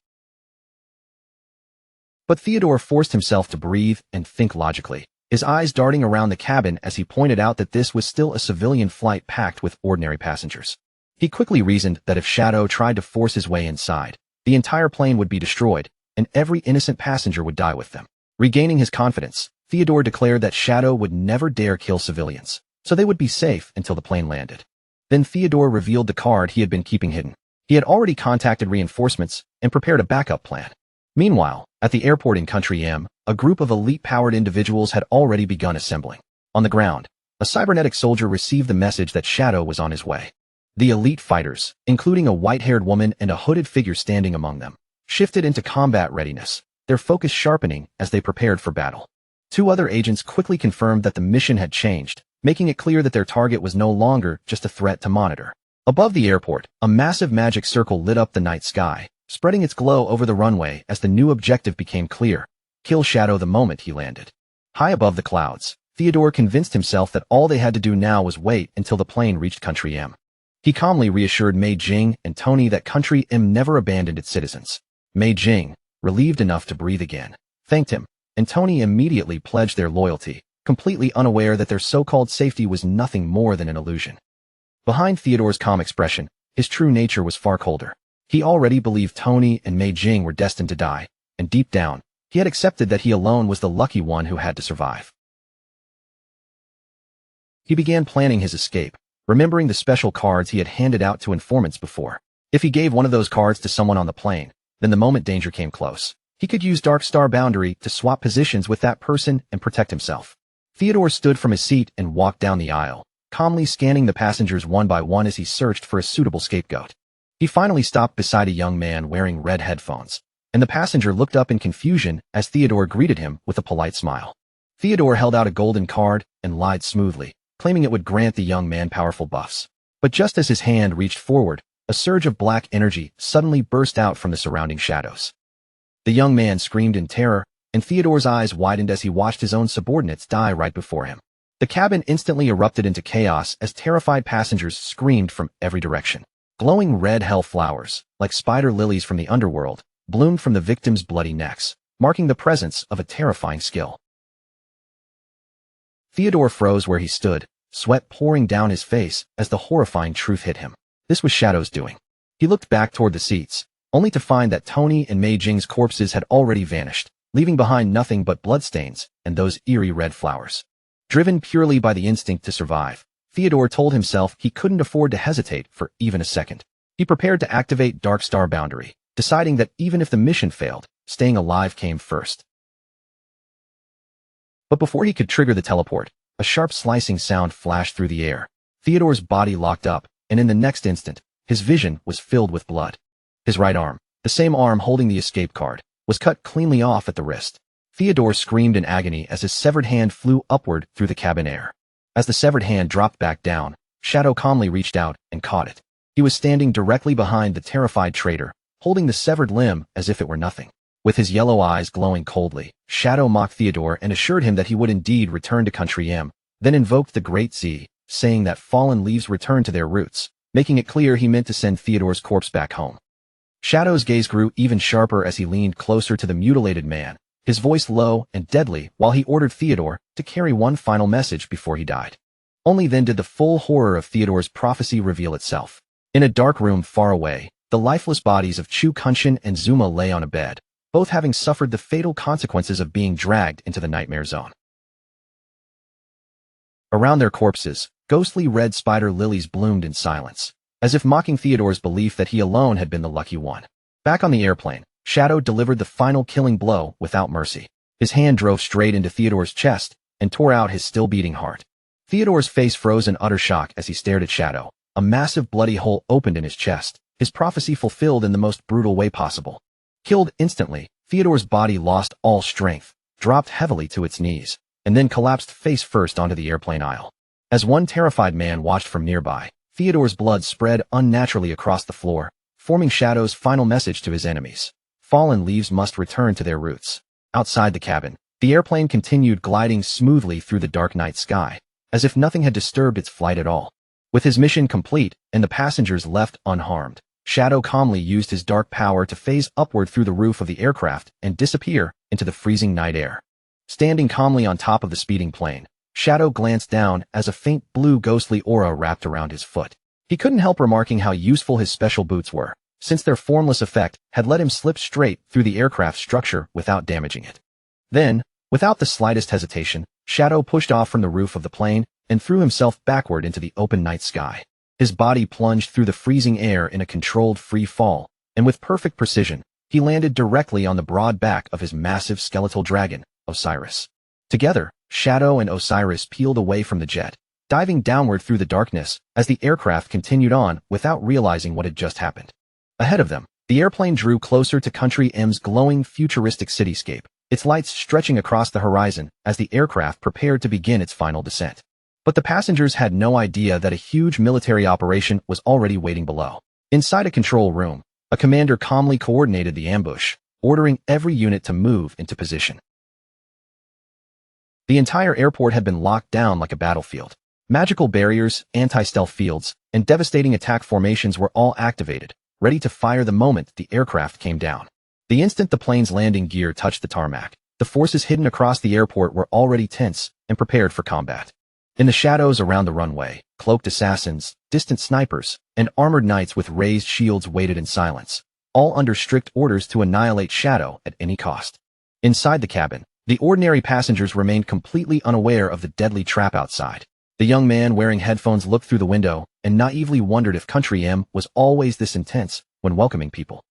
But Theodore forced himself to breathe and think logically, his eyes darting around the cabin as he pointed out that this was still a civilian flight packed with ordinary passengers. He quickly reasoned that if Shadow tried to force his way inside, the entire plane would be destroyed, and every innocent passenger would die with them. Regaining his confidence, Theodore declared that Shadow would never dare kill civilians, so they would be safe until the plane landed. Then Theodore revealed the card he had been keeping hidden. He had already contacted reinforcements and prepared a backup plan. Meanwhile, at the airport in Country M, a group of elite-powered individuals had already begun assembling. On the ground, a cybernetic soldier received the message that Shadow was on his way. The elite fighters, including a white-haired woman and a hooded figure standing among them, shifted into combat readiness, their focus sharpening as they prepared for battle. Two other agents quickly confirmed that the mission had changed, making it clear that their target was no longer just a threat to monitor. Above the airport, a massive magic circle lit up the night sky, spreading its glow over the runway as the new objective became clear: kill Shadow the moment he landed. High above the clouds, Theodore convinced himself that all they had to do now was wait until the plane reached Country M. He calmly reassured Mei Jing and Tony that Country M never abandoned its citizens. Mei Jing, relieved enough to breathe again, thanked him, and Tony immediately pledged their loyalty, completely unaware that their so-called safety was nothing more than an illusion. Behind Theodore's calm expression, his true nature was far colder. He already believed Tony and Mei Jing were destined to die, and deep down, he had accepted that he alone was the lucky one who had to survive. He began planning his escape, remembering the special cards he had handed out to informants before. If he gave one of those cards to someone on the plane, then the moment danger came close, he could use Dark Star Boundary to swap positions with that person and protect himself. Theodore stood from his seat and walked down the aisle, calmly scanning the passengers one by one as he searched for a suitable scapegoat. He finally stopped beside a young man wearing red headphones, and the passenger looked up in confusion as Theodore greeted him with a polite smile. Theodore held out a golden card and lied smoothly, claiming it would grant the young man powerful buffs. But just as his hand reached forward, a surge of black energy suddenly burst out from the surrounding shadows. The young man screamed in terror, and Theodore's eyes widened as he watched his own subordinates die right before him. The cabin instantly erupted into chaos as terrified passengers screamed from every direction. Glowing red hell flowers, like spider lilies from the underworld, bloomed from the victims' bloody necks, marking the presence of a terrifying skill. Theodore froze where he stood, sweat pouring down his face as the horrifying truth hit him. This was Shadow's doing. He looked back toward the seats, only to find that Tony and Mei Jing's corpses had already vanished, leaving behind nothing but bloodstains and those eerie red flowers. Driven purely by the instinct to survive, Theodore told himself he couldn't afford to hesitate for even a second. He prepared to activate Dark Star Boundary, deciding that even if the mission failed, staying alive came first. But before he could trigger the teleport, a sharp slicing sound flashed through the air. Theodore's body locked up, and in the next instant, his vision was filled with blood. His right arm, the same arm holding the escape card, was cut cleanly off at the wrist. Theodore screamed in agony as his severed hand flew upward through the cabin air. As the severed hand dropped back down, Shadow calmly reached out and caught it. He was standing directly behind the terrified traitor, holding the severed limb as if it were nothing. With his yellow eyes glowing coldly, Shadow mocked Theodore and assured him that he would indeed return to Country M, then invoked the Great Z, saying that fallen leaves return to their roots, making it clear he meant to send Theodore's corpse back home. Shadow's gaze grew even sharper as he leaned closer to the mutilated man, his voice low and deadly while he ordered Theodore to carry one final message before he died. Only then did the full horror of Theodore's prophecy reveal itself. In a dark room far away, the lifeless bodies of Chu Kunshin and Zuma lay on a bed, both having suffered the fatal consequences of being dragged into the nightmare zone. Around their corpses, ghostly red spider lilies bloomed in silence, as if mocking Theodore's belief that he alone had been the lucky one. Back on the airplane, Shadow delivered the final killing blow without mercy. His hand drove straight into Theodore's chest and tore out his still-beating heart. Theodore's face froze in utter shock as he stared at Shadow. A massive bloody hole opened in his chest, his prophecy fulfilled in the most brutal way possible. Killed instantly, Theodore's body lost all strength, dropped heavily to its knees, and then collapsed face first onto the airplane aisle. As one terrified man watched from nearby, Theodore's blood spread unnaturally across the floor, forming Shadow's final message to his enemies. Fallen leaves must return to their roots. Outside the cabin, the airplane continued gliding smoothly through the dark night sky, as if nothing had disturbed its flight at all. With his mission complete and the passengers left unharmed, Shadow calmly used his dark power to phase upward through the roof of the aircraft and disappear into the freezing night air. Standing calmly on top of the speeding plane, Shadow glanced down as a faint blue ghostly aura wrapped around his foot. He couldn't help remarking how useful his special boots were, since their formless effect had let him slip straight through the aircraft's structure without damaging it. Then, without the slightest hesitation, Shadow pushed off from the roof of the plane and threw himself backward into the open night sky. His body plunged through the freezing air in a controlled free fall, and with perfect precision, he landed directly on the broad back of his massive skeletal dragon, Osiris. Together, Shadow and Osiris peeled away from the jet, diving downward through the darkness as the aircraft continued on without realizing what had just happened. Ahead of them, the airplane drew closer to Country M's glowing futuristic cityscape, its lights stretching across the horizon as the aircraft prepared to begin its final descent. But the passengers had no idea that a huge military operation was already waiting below. Inside a control room, a commander calmly coordinated the ambush, ordering every unit to move into position. The entire airport had been locked down like a battlefield. Magical barriers, anti-stealth fields, and devastating attack formations were all activated, ready to fire the moment the aircraft came down. The instant the plane's landing gear touched the tarmac, the forces hidden across the airport were already tense and prepared for combat. In the shadows around the runway, cloaked assassins, distant snipers, and armored knights with raised shields waited in silence, all under strict orders to annihilate Shadow at any cost. Inside the cabin, the ordinary passengers remained completely unaware of the deadly trap outside. The young man wearing headphones looked through the window and naively wondered if Country M was always this intense when welcoming people.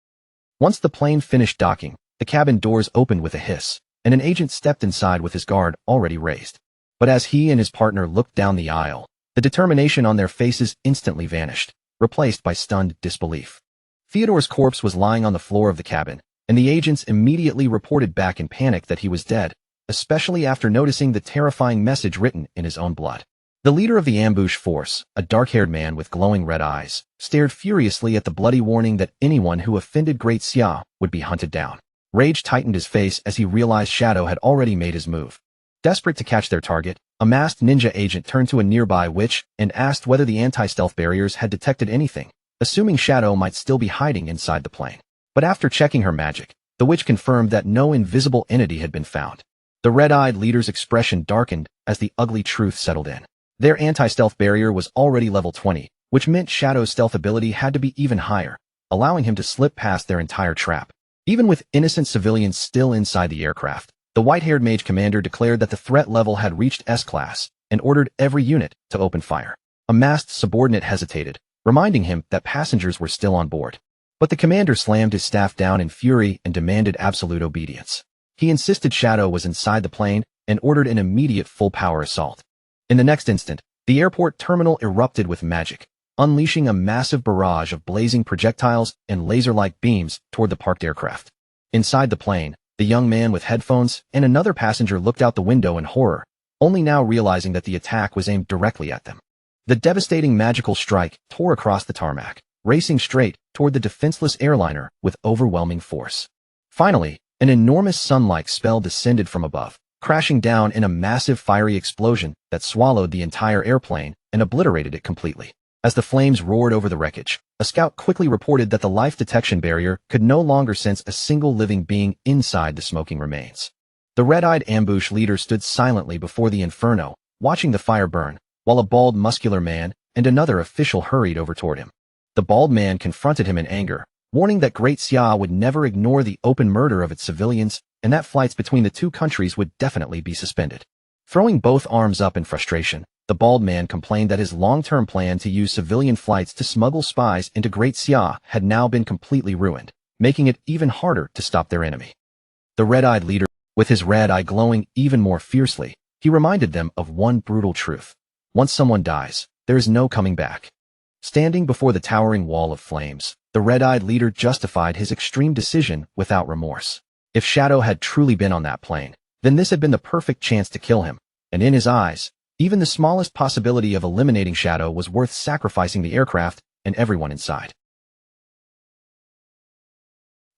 Once the plane finished docking, the cabin doors opened with a hiss, and an agent stepped inside with his guard already raised. But as he and his partner looked down the aisle, the determination on their faces instantly vanished, replaced by stunned disbelief. Theodore's corpse was lying on the floor of the cabin, and the agents immediately reported back in panic that he was dead, especially after noticing the terrifying message written in his own blood. The leader of the ambush force, a dark-haired man with glowing red eyes, stared furiously at the bloody warning that anyone who offended Great Xia would be hunted down. Rage tightened his face as he realized Shadow had already made his move. Desperate to catch their target, a masked ninja agent turned to a nearby witch and asked whether the anti-stealth barriers had detected anything, assuming Shadow might still be hiding inside the plane. But after checking her magic, the witch confirmed that no invisible entity had been found. The red-eyed leader's expression darkened as the ugly truth settled in. Their anti-stealth barrier was already level 20, which meant Shadow's stealth ability had to be even higher, allowing him to slip past their entire trap. Even with innocent civilians still inside the aircraft, the white-haired mage commander declared that the threat level had reached S-class and ordered every unit to open fire. A masked subordinate hesitated, reminding him that passengers were still on board. But the commander slammed his staff down in fury and demanded absolute obedience. He insisted Shadow was inside the plane and ordered an immediate full-power assault. In the next instant, the airport terminal erupted with magic, unleashing a massive barrage of blazing projectiles and laser-like beams toward the parked aircraft. Inside the plane, the young man with headphones and another passenger looked out the window in horror, only now realizing that the attack was aimed directly at them. The devastating magical strike tore across the tarmac, racing straight toward the defenseless airliner with overwhelming force. Finally, an enormous sun-like spell descended from above, crashing down in a massive fiery explosion that swallowed the entire airplane and obliterated it completely. As the flames roared over the wreckage, a scout quickly reported that the life detection barrier could no longer sense a single living being inside the smoking remains. The red-eyed ambush leader stood silently before the inferno, watching the fire burn, while a bald, muscular man and another official hurried over toward him. The bald man confronted him in anger, warning that Great Xia would never ignore the open murder of its civilians and that flights between the two countries would definitely be suspended. Throwing both arms up in frustration, the bald man complained that his long-term plan to use civilian flights to smuggle spies into Great Xia had now been completely ruined, making it even harder to stop their enemy. The red-eyed leader, with his red eye glowing even more fiercely, he reminded them of one brutal truth. Once someone dies, there is no coming back. Standing before the towering wall of flames, the red-eyed leader justified his extreme decision without remorse. If Shadow had truly been on that plane, then this had been the perfect chance to kill him, and in his eyes, even the smallest possibility of eliminating Shadow was worth sacrificing the aircraft and everyone inside.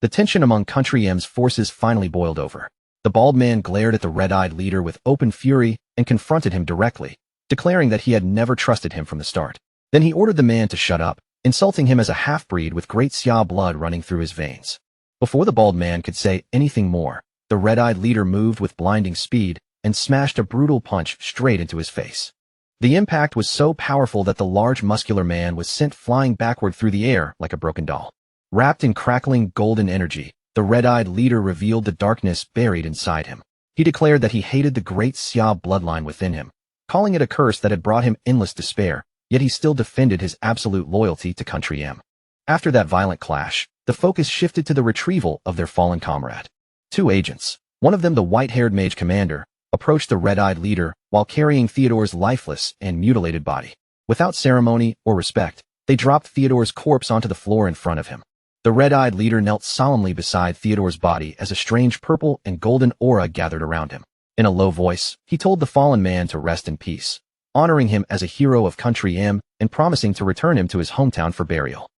The tension among Country M's forces finally boiled over. The bald man glared at the red-eyed leader with open fury and confronted him directly, declaring that he had never trusted him from the start. Then he ordered the man to shut up, insulting him as a half-breed with great Xia blood running through his veins. Before the bald man could say anything more, the red-eyed leader moved with blinding speed and smashed a brutal punch straight into his face. The impact was so powerful that the large muscular man was sent flying backward through the air like a broken doll. Wrapped in crackling golden energy, the red-eyed leader revealed the darkness buried inside him. He declared that he hated the great Xia bloodline within him, calling it a curse that had brought him endless despair, yet he still defended his absolute loyalty to Country M. After that violent clash, the focus shifted to the retrieval of their fallen comrade. Two agents, one of them the white-haired mage commander, approached the red-eyed leader while carrying Theodore's lifeless and mutilated body. Without ceremony or respect, they dropped Theodore's corpse onto the floor in front of him. The red-eyed leader knelt solemnly beside Theodore's body as a strange purple and golden aura gathered around him. In a low voice, he told the fallen man to rest in peace, honoring him as a hero of Country M and promising to return him to his hometown for burial.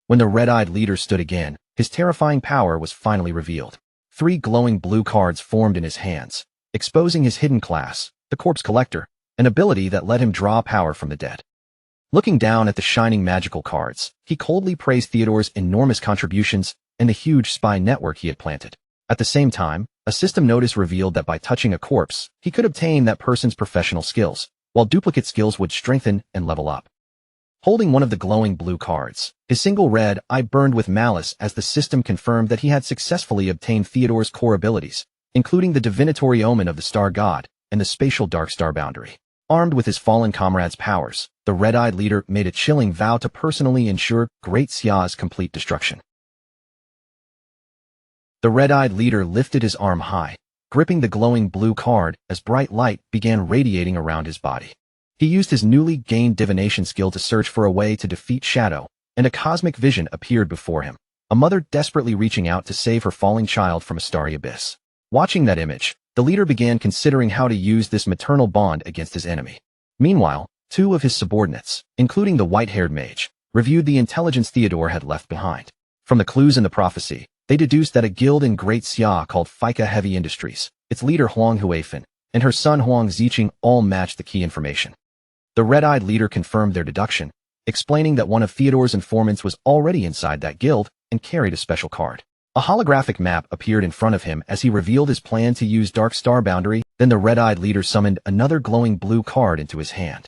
When the red-eyed leader stood again, his terrifying power was finally revealed. 3 glowing blue cards formed in his hands, exposing his hidden class, the Corpse Collector, an ability that let him draw power from the dead. Looking down at the shining magical cards, he coldly praised Theodore's enormous contributions and the huge spy network he had planted. At the same time, a system notice revealed that by touching a corpse, he could obtain that person's professional skills, while duplicate skills would strengthen and level up. Holding one of the glowing blue cards, his single red eye burned with malice as the system confirmed that he had successfully obtained Theodore's core abilities, including the divinatory omen of the star god and the spatial dark star boundary. Armed with his fallen comrade's powers, the red-eyed leader made a chilling vow to personally ensure Great Xia's complete destruction. The red-eyed leader lifted his arm high, gripping the glowing blue card as bright light began radiating around his body. He used his newly gained divination skill to search for a way to defeat Shadow, and a cosmic vision appeared before him, a mother desperately reaching out to save her falling child from a starry abyss. Watching that image, the leader began considering how to use this maternal bond against his enemy. Meanwhile, 2 of his subordinates, including the white-haired mage, reviewed the intelligence Theodore had left behind. From the clues in the prophecy, they deduced that a guild in Great Xia called Fika Heavy Industries, its leader Huang Huifan, and her son Huang Ziqing all matched the key information. The red-eyed leader confirmed their deduction, explaining that one of Theodore's informants was already inside that guild and carried a special card. A holographic map appeared in front of him as he revealed his plan to use Dark Star Boundary. Then the red-eyed leader summoned another glowing blue card into his hand.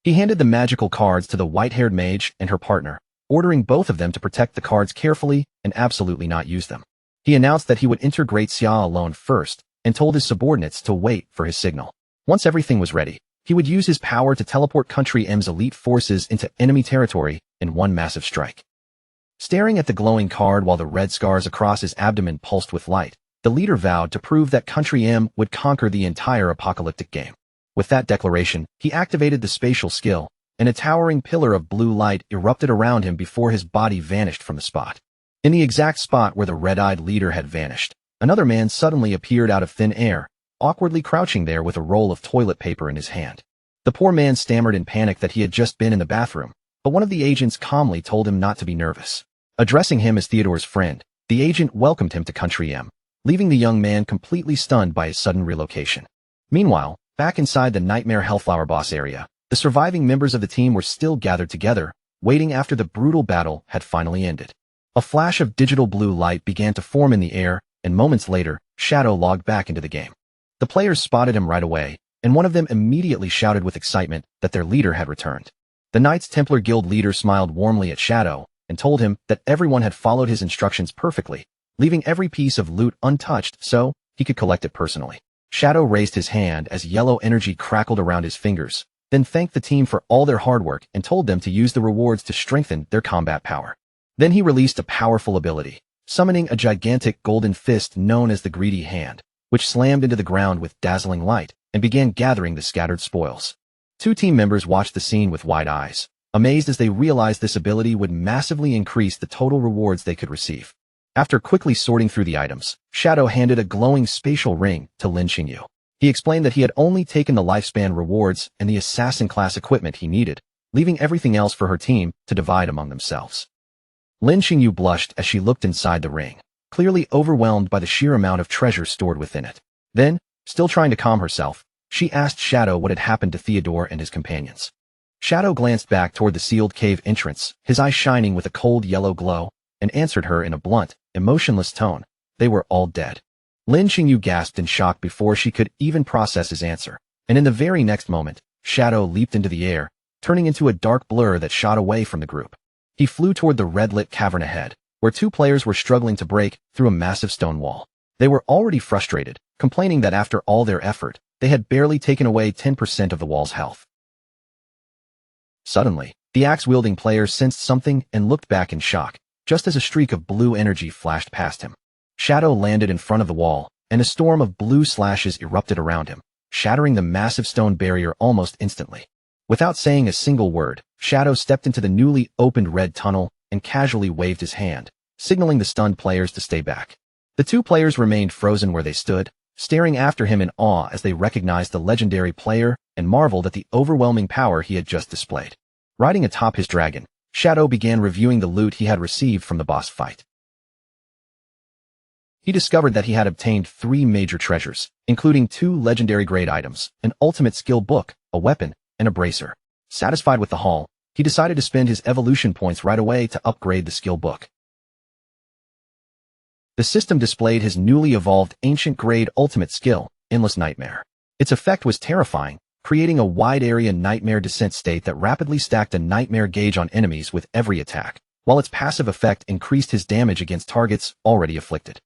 He handed the magical cards to the white-haired mage and her partner, ordering both of them to protect the cards carefully and absolutely not use them. He announced that he would enter Great Xia alone first and told his subordinates to wait for his signal. Once everything was ready, he would use his power to teleport Country M's elite forces into enemy territory in one massive strike. Staring at the glowing card while the red scars across his abdomen pulsed with light, the leader vowed to prove that Country M would conquer the entire apocalyptic game. With that declaration, he activated the spatial skill, and a towering pillar of blue light erupted around him before his body vanished from the spot. In the exact spot where the red-eyed leader had vanished, another man suddenly appeared out of thin air, awkwardly crouching there with a roll of toilet paper in his hand. The poor man stammered in panic that he had just been in the bathroom, but one of the agents calmly told him not to be nervous. Addressing him as Theodore's friend, the agent welcomed him to Country M, leaving the young man completely stunned by his sudden relocation. Meanwhile, back inside the Nightmare Hellflower Boss area, the surviving members of the team were still gathered together, waiting after the brutal battle had finally ended. A flash of digital blue light began to form in the air, and moments later, Shadow logged back into the game. The players spotted him right away, and one of them immediately shouted with excitement that their leader had returned. The Knights Templar Guild leader smiled warmly at Shadow and told him that everyone had followed his instructions perfectly, leaving every piece of loot untouched so he could collect it personally. Shadow raised his hand as yellow energy crackled around his fingers, then thanked the team for all their hard work and told them to use the rewards to strengthen their combat power. Then he released a powerful ability, summoning a gigantic golden fist known as the Greedy Hand, which slammed into the ground with dazzling light and began gathering the scattered spoils. 2 team members watched the scene with wide eyes, amazed as they realized this ability would massively increase the total rewards they could receive. After quickly sorting through the items, Shadow handed a glowing spatial ring to Lin Qingyu. He explained that he had only taken the lifespan rewards and the assassin class equipment he needed, leaving everything else for her team to divide among themselves. Lin Qingyu blushed as she looked inside the ring, clearly overwhelmed by the sheer amount of treasure stored within it. Then, still trying to calm herself, she asked Shadow what had happened to Theodore and his companions. Shadow glanced back toward the sealed cave entrance, his eyes shining with a cold yellow glow, and answered her in a blunt, emotionless tone. They were all dead. Lin Qingyu gasped in shock before she could even process his answer, and in the very next moment, Shadow leaped into the air, turning into a dark blur that shot away from the group. He flew toward the red-lit cavern ahead, where two players were struggling to break through a massive stone wall. They were already frustrated, complaining that after all their effort, they had barely taken away 10% of the wall's health. Suddenly, the axe-wielding player sensed something and looked back in shock, just as a streak of blue energy flashed past him. Shadow landed in front of the wall, and a storm of blue slashes erupted around him, shattering the massive stone barrier almost instantly. Without saying a single word, Shadow stepped into the newly opened red tunnel and casually waved his hand, signaling the stunned players to stay back. The two players remained frozen where they stood, staring after him in awe as they recognized the legendary player and marveled at the overwhelming power he had just displayed. Riding atop his dragon, Shadow began reviewing the loot he had received from the boss fight. He discovered that he had obtained 3 major treasures, including 2 legendary grade items, an ultimate skill book, a weapon, and a bracer. Satisfied with the haul, he decided to spend his evolution points right away to upgrade the skill book. The system displayed his newly evolved ancient grade ultimate skill, Endless Nightmare. Its effect was terrifying, creating a wide area nightmare descent state that rapidly stacked a nightmare gauge on enemies with every attack, while its passive effect increased his damage against targets already afflicted.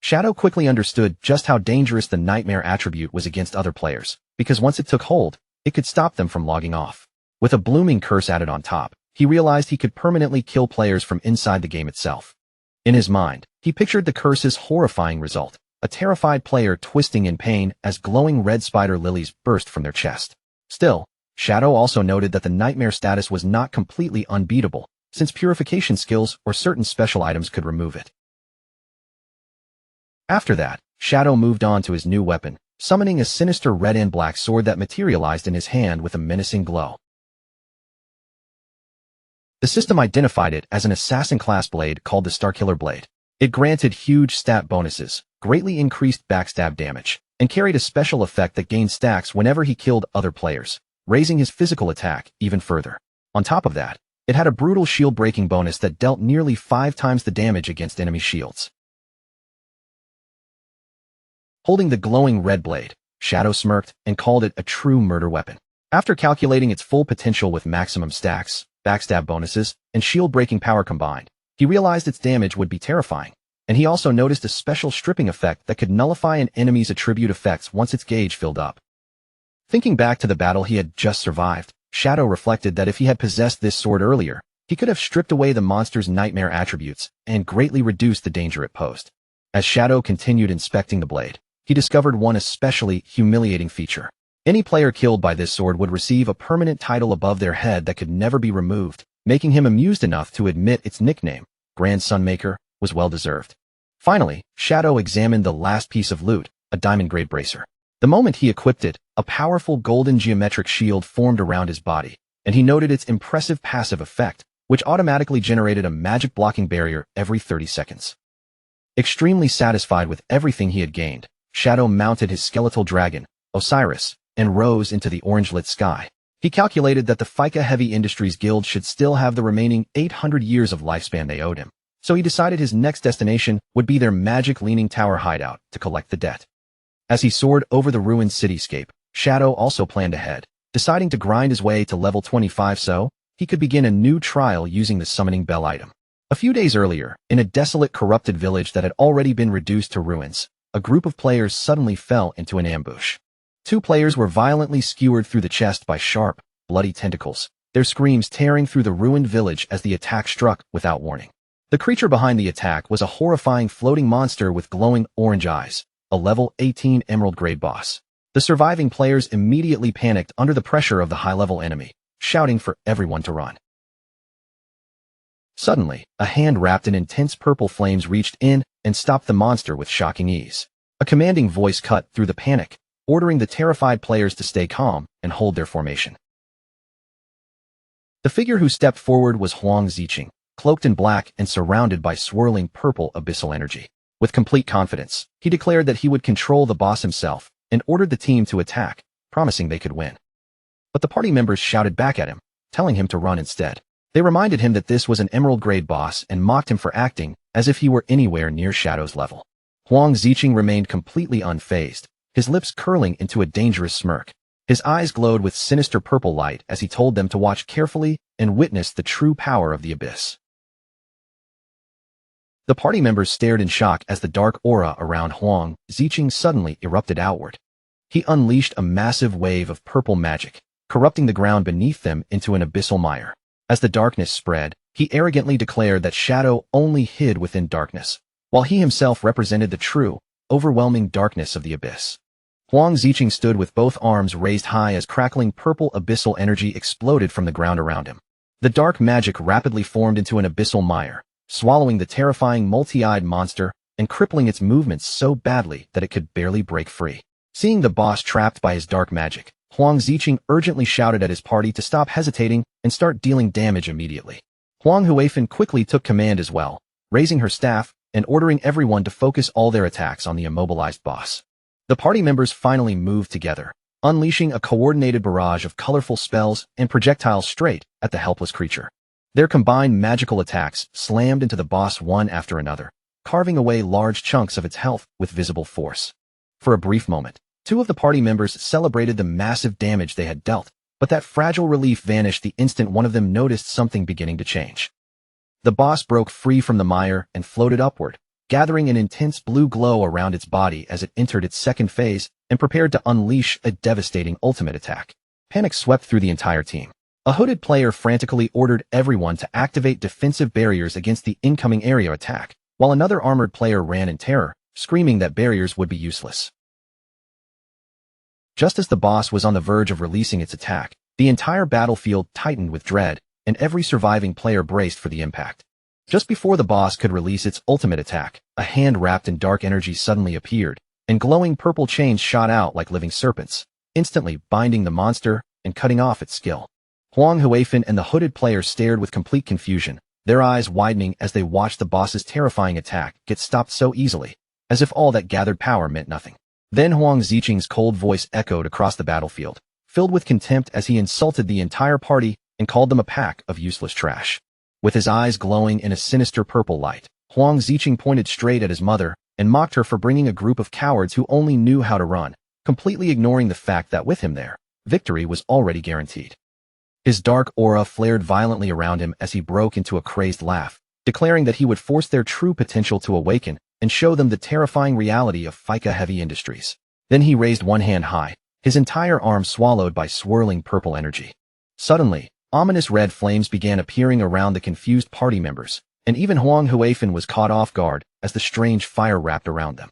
Shadow quickly understood just how dangerous the nightmare attribute was against other players, because once it took hold, it could stop them from logging off. With a blooming curse added on top, he realized he could permanently kill players from inside the game itself. In his mind, he pictured the curse's horrifying result, a terrified player twisting in pain as glowing red spider lilies burst from their chest. Still, Shadow also noted that the nightmare status was not completely unbeatable, since purification skills or certain special items could remove it. After that, Shadow moved on to his new weapon, summoning a sinister red and black sword that materialized in his hand with a menacing glow. The system identified it as an assassin-class blade called the Starkiller Blade. It granted huge stat bonuses, greatly increased backstab damage, and carried a special effect that gained stacks whenever he killed other players, raising his physical attack even further. On top of that, it had a brutal shield-breaking bonus that dealt nearly 5 times the damage against enemy shields. Holding the glowing red blade, Shadow smirked and called it a true murder weapon. After calculating its full potential with maximum stacks, backstab bonuses, and shield-breaking power combined, he realized its damage would be terrifying, and he also noticed a special stripping effect that could nullify an enemy's attribute effects once its gauge filled up. Thinking back to the battle he had just survived, Shadow reflected that if he had possessed this sword earlier, he could have stripped away the monster's nightmare attributes and greatly reduced the danger it posed. As Shadow continued inspecting the blade, he discovered one especially humiliating feature. Any player killed by this sword would receive a permanent title above their head that could never be removed, making him amused enough to admit its nickname, Grand Sunmaker, was well-deserved. Finally, Shadow examined the last piece of loot, a diamond-grade bracer. The moment he equipped it, a powerful golden geometric shield formed around his body, and he noted its impressive passive effect, which automatically generated a magic blocking barrier every 30 seconds. Extremely satisfied with everything he had gained, Shadow mounted his skeletal dragon, Osiris, and rose into the orange-lit sky. He calculated that the FICA Heavy Industries Guild should still have the remaining 800 years of lifespan they owed him, so he decided his next destination would be their magic Leaning Tower hideout to collect the debt. As he soared over the ruined cityscape, Shadow also planned ahead, deciding to grind his way to level 25 so he could begin a new trial using the summoning bell item. A few days earlier, in a desolate, corrupted village that had already been reduced to ruins, a group of players suddenly fell into an ambush. 2 players were violently skewered through the chest by sharp, bloody tentacles, their screams tearing through the ruined village as the attack struck without warning. The creature behind the attack was a horrifying floating monster with glowing orange eyes, a level 18 emerald grade boss. The surviving players immediately panicked under the pressure of the high-level enemy, shouting for everyone to run. Suddenly, a hand wrapped in intense purple flames reached in and stopped the monster with shocking ease. A commanding voice cut through the panic, ordering the terrified players to stay calm and hold their formation. The figure who stepped forward was Huang Ziqing, cloaked in black and surrounded by swirling purple abyssal energy. With complete confidence, he declared that he would control the boss himself and ordered the team to attack, promising they could win. But the party members shouted back at him, telling him to run instead. They reminded him that this was an emerald-grade boss and mocked him for acting as if he were anywhere near Shadow's level. Huang Ziqing remained completely unfazed, his lips curling into a dangerous smirk. His eyes glowed with sinister purple light as he told them to watch carefully and witness the true power of the abyss. The party members stared in shock as the dark aura around Huang Ziqing suddenly erupted outward. He unleashed a massive wave of purple magic, corrupting the ground beneath them into an abyssal mire. As the darkness spread, he arrogantly declared that Shadow only hid within darkness, while he himself represented the true, overwhelming darkness of the abyss. Huang Ziqing stood with both arms raised high as crackling purple abyssal energy exploded from the ground around him. The dark magic rapidly formed into an abyssal mire, swallowing the terrifying multi-eyed monster and crippling its movements so badly that it could barely break free. Seeing the boss trapped by his dark magic, Huang Ziqing urgently shouted at his party to stop hesitating and start dealing damage immediately. Huang Huifan quickly took command as well, raising her staff and ordering everyone to focus all their attacks on the immobilized boss. The party members finally moved together, unleashing a coordinated barrage of colorful spells and projectiles straight at the helpless creature. Their combined magical attacks slammed into the boss one after another, carving away large chunks of its health with visible force. For a brief moment, two of the party members celebrated the massive damage they had dealt, but that fragile relief vanished the instant one of them noticed something beginning to change. The boss broke free from the mire and floated upward, gathering an intense blue glow around its body as it entered its second phase and prepared to unleash a devastating ultimate attack. Panic swept through the entire team. A hooded player frantically ordered everyone to activate defensive barriers against the incoming area attack, while another armored player ran in terror, screaming that barriers would be useless. Just as the boss was on the verge of releasing its attack, the entire battlefield tightened with dread, and every surviving player braced for the impact. Just before the boss could release its ultimate attack, a hand wrapped in dark energy suddenly appeared, and glowing purple chains shot out like living serpents, instantly binding the monster and cutting off its skill. Huang Huifan and the hooded player stared with complete confusion, their eyes widening as they watched the boss's terrifying attack get stopped so easily, as if all that gathered power meant nothing. Then Huang Ziqing's cold voice echoed across the battlefield, filled with contempt as he insulted the entire party and called them a pack of useless trash. With his eyes glowing in a sinister purple light, Huang Ziqing pointed straight at his mother and mocked her for bringing a group of cowards who only knew how to run, completely ignoring the fact that with him there, victory was already guaranteed. His dark aura flared violently around him as he broke into a crazed laugh, declaring that he would force their true potential to awaken and show them the terrifying reality of FICA Heavy Industries. Then he raised one hand high, his entire arm swallowed by swirling purple energy. Suddenly, ominous red flames began appearing around the confused party members, and even Huang Huifan was caught off guard as the strange fire wrapped around them.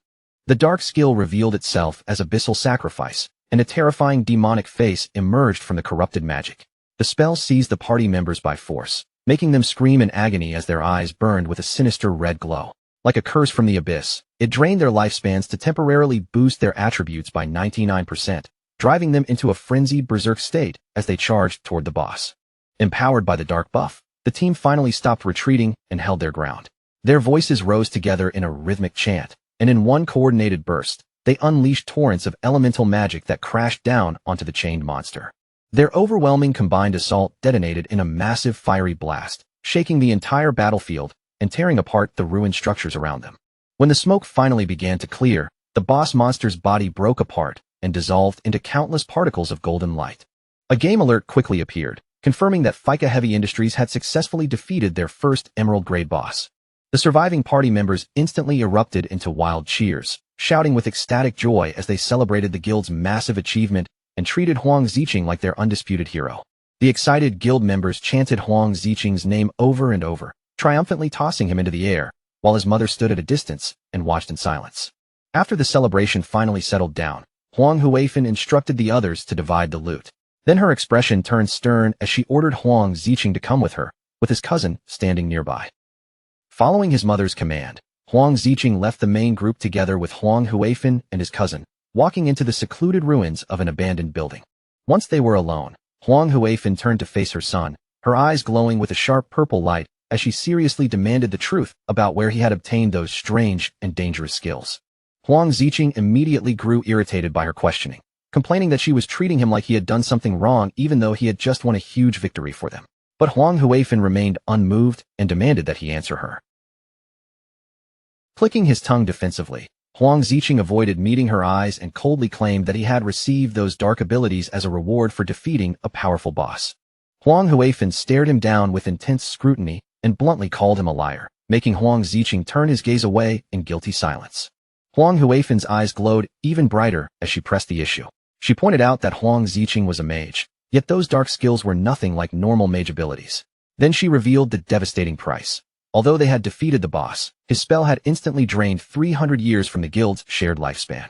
The dark skill revealed itself as abyssal sacrifice, and a terrifying demonic face emerged from the corrupted magic. The spell seized the party members by force, making them scream in agony as their eyes burned with a sinister red glow. Like a curse from the abyss, it drained their lifespans to temporarily boost their attributes by 99%, driving them into a frenzied berserk state as they charged toward the boss. Empowered by the dark buff, the team finally stopped retreating and held their ground. Their voices rose together in a rhythmic chant, and in one coordinated burst, they unleashed torrents of elemental magic that crashed down onto the chained monster. Their overwhelming combined assault detonated in a massive fiery blast, shaking the entire battlefield and tearing apart the ruined structures around them. When the smoke finally began to clear, the boss monster's body broke apart and dissolved into countless particles of golden light. A game alert quickly appeared, confirming that FICA Heavy Industries had successfully defeated their first emerald-grade boss. The surviving party members instantly erupted into wild cheers, shouting with ecstatic joy as they celebrated the guild's massive achievement and treated Huang Ziqing like their undisputed hero. The excited guild members chanted Huang Ziqing's name over and over, triumphantly tossing him into the air, while his mother stood at a distance and watched in silence. After the celebration finally settled down, Huang Huifan instructed the others to divide the loot. Then her expression turned stern as she ordered Huang Ziqing to come with her, with his cousin standing nearby. Following his mother's command, Huang Ziqing left the main group together with Huang Huifan and his cousin, walking into the secluded ruins of an abandoned building. Once they were alone, Huang Huifan turned to face her son, her eyes glowing with a sharp purple light as she seriously demanded the truth about where he had obtained those strange and dangerous skills. Huang Ziqing immediately grew irritated by her questioning, complaining that she was treating him like he had done something wrong even though he had just won a huge victory for them. But Huang Huifan remained unmoved and demanded that he answer her. Clicking his tongue defensively, Huang Ziqing avoided meeting her eyes and coldly claimed that he had received those dark abilities as a reward for defeating a powerful boss. Huang Huifan stared him down with intense scrutiny and bluntly called him a liar, making Huang Ziqing turn his gaze away in guilty silence. Huang Huifan's eyes glowed even brighter as she pressed the issue. She pointed out that Huang Ziqing was a mage, yet those dark skills were nothing like normal mage abilities. Then she revealed the devastating price. Although they had defeated the boss, his spell had instantly drained 300 years from the guild's shared lifespan.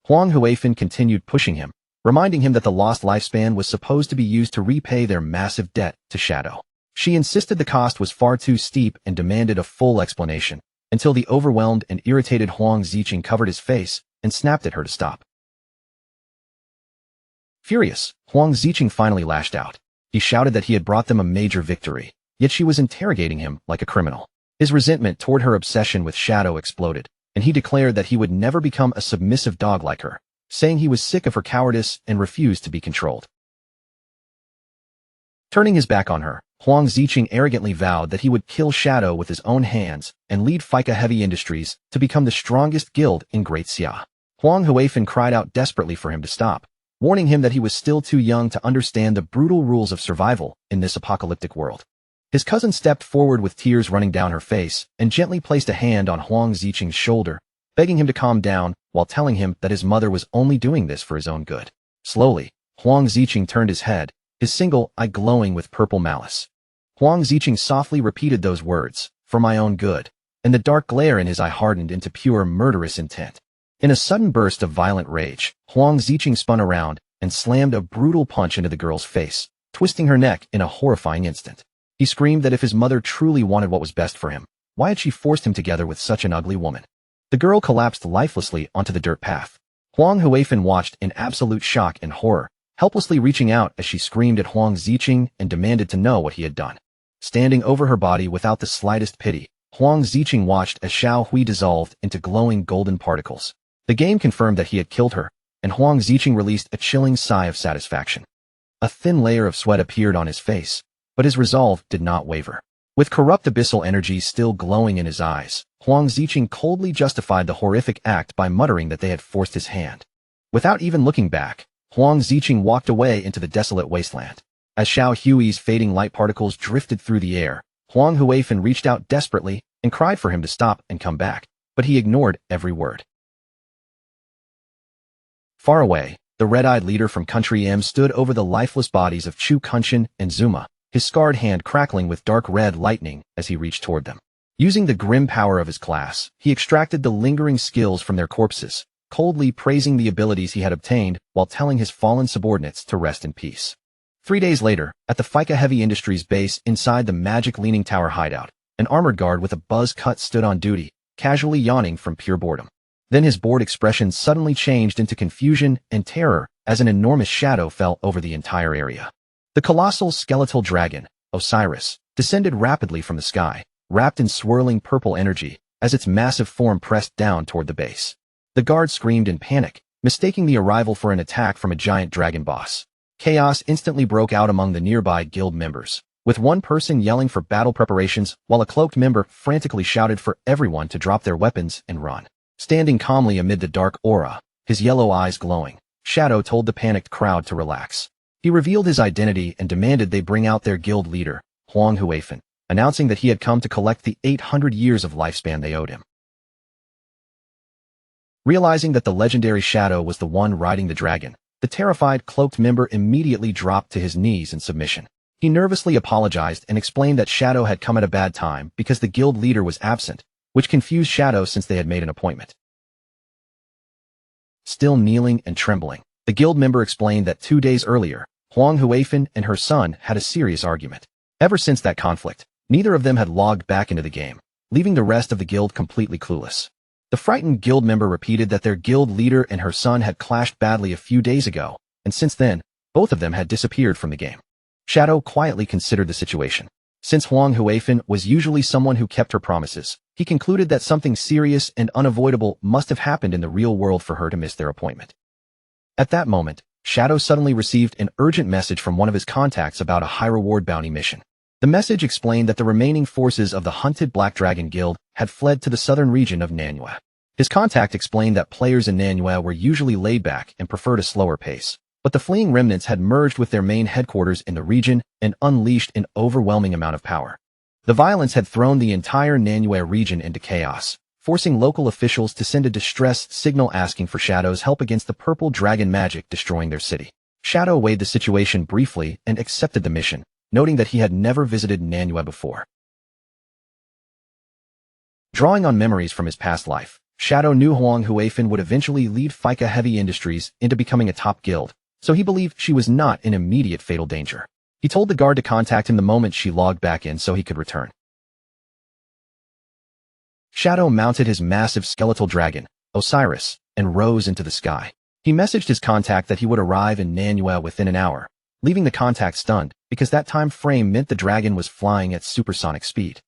Huang Huifan continued pushing him, reminding him that the lost lifespan was supposed to be used to repay their massive debt to Shadow. She insisted the cost was far too steep and demanded a full explanation, until the overwhelmed and irritated Huang Ziqing covered his face and snapped at her to stop. Furious, Huang Ziqing finally lashed out. He shouted that he had brought them a major victory, yet she was interrogating him like a criminal. His resentment toward her obsession with Shadow exploded, and he declared that he would never become a submissive dog like her, saying he was sick of her cowardice and refused to be controlled. Turning his back on her, Huang Ziqing arrogantly vowed that he would kill Shadow with his own hands and lead Fika Heavy Industries to become the strongest guild in Great Xia. Huang Huifan cried out desperately for him to stop, warning him that he was still too young to understand the brutal rules of survival in this apocalyptic world. His cousin stepped forward with tears running down her face and gently placed a hand on Huang Ziqing's shoulder, begging him to calm down while telling him that his mother was only doing this for his own good. Slowly, Huang Ziqing turned his head, his single eye glowing with purple malice. Huang Ziqing softly repeated those words, "For my own good," and the dark glare in his eye hardened into pure murderous intent. In a sudden burst of violent rage, Huang Ziqing spun around and slammed a brutal punch into the girl's face, twisting her neck in a horrifying instant. He screamed that if his mother truly wanted what was best for him, why had she forced him together with such an ugly woman? The girl collapsed lifelessly onto the dirt path. Huang Huifan watched in absolute shock and horror, helplessly reaching out as she screamed at Huang Ziqing and demanded to know what he had done. Standing over her body without the slightest pity, Huang Ziqing watched as Xiao Hui dissolved into glowing golden particles. The game confirmed that he had killed her, and Huang Ziqing released a chilling sigh of satisfaction. A thin layer of sweat appeared on his face, but his resolve did not waver. With corrupt abyssal energy still glowing in his eyes, Huang Ziqing coldly justified the horrific act by muttering that they had forced his hand. Without even looking back, Huang Ziqing walked away into the desolate wasteland. As Xiao Hui's fading light particles drifted through the air, Huang Huifan reached out desperately and cried for him to stop and come back, but he ignored every word. Far away, the red-eyed leader from Country M stood over the lifeless bodies of Chu Kunshin and Zuma, his scarred hand crackling with dark red lightning as he reached toward them. Using the grim power of his class, he extracted the lingering skills from their corpses, coldly praising the abilities he had obtained while telling his fallen subordinates to rest in peace. 3 days later, at the Fika Heavy Industries base inside the Magic Leaning Tower hideout, an armored guard with a buzz cut stood on duty, casually yawning from pure boredom. Then his bored expression suddenly changed into confusion and terror as an enormous shadow fell over the entire area. The colossal skeletal dragon, Osiris, descended rapidly from the sky, wrapped in swirling purple energy, as its massive form pressed down toward the base. The guard screamed in panic, mistaking the arrival for an attack from a giant dragon boss. Chaos instantly broke out among the nearby guild members, with one person yelling for battle preparations while a cloaked member frantically shouted for everyone to drop their weapons and run. Standing calmly amid the dark aura, his yellow eyes glowing, Shadow told the panicked crowd to relax. He revealed his identity and demanded they bring out their guild leader, Huang Huifan, announcing that he had come to collect the 800 years of lifespan they owed him. Realizing that the legendary Shadow was the one riding the dragon, the terrified cloaked member immediately dropped to his knees in submission. He nervously apologized and explained that Shadow had come at a bad time because the guild leader was absent, which confused Shadow since they had made an appointment. Still kneeling and trembling, the guild member explained that 2 days earlier, Huang Huifan and her son had a serious argument. Ever since that conflict, Neither of them had logged back into the game, leaving the rest of the guild completely clueless. The frightened guild member repeated that their guild leader and her son had clashed badly a few days ago, and since then, both of them had disappeared from the game. Shadow quietly considered the situation. Since Huang Huifan was usually someone who kept her promises, he concluded that something serious and unavoidable must have happened in the real world for her to miss their appointment. At that moment, Shadow suddenly received an urgent message from one of his contacts about a high-reward bounty mission. The message explained that the remaining forces of the hunted Black Dragon Guild had fled to the southern region of Manhwa. His contact explained that players in Manhwa were usually laid back and preferred a slower pace, but the fleeing remnants had merged with their main headquarters in the region and unleashed an overwhelming amount of power. The violence had thrown the entire Manhwa region into chaos, forcing local officials to send a distress signal asking for Shadow's help against the purple dragon magic destroying their city. Shadow weighed the situation briefly and accepted the mission, noting that he had never visited Manhwa before. Drawing on memories from his past life, Shadow knew Huang Huifan would eventually lead Fika Heavy Industries into becoming a top guild, so he believed she was not in immediate fatal danger. He told the guard to contact him the moment she logged back in so he could return. Shadow mounted his massive skeletal dragon, Osiris, and rose into the sky. He messaged his contact that he would arrive in Manhwa within an hour, leaving the contact stunned because that time frame meant the dragon was flying at supersonic speed.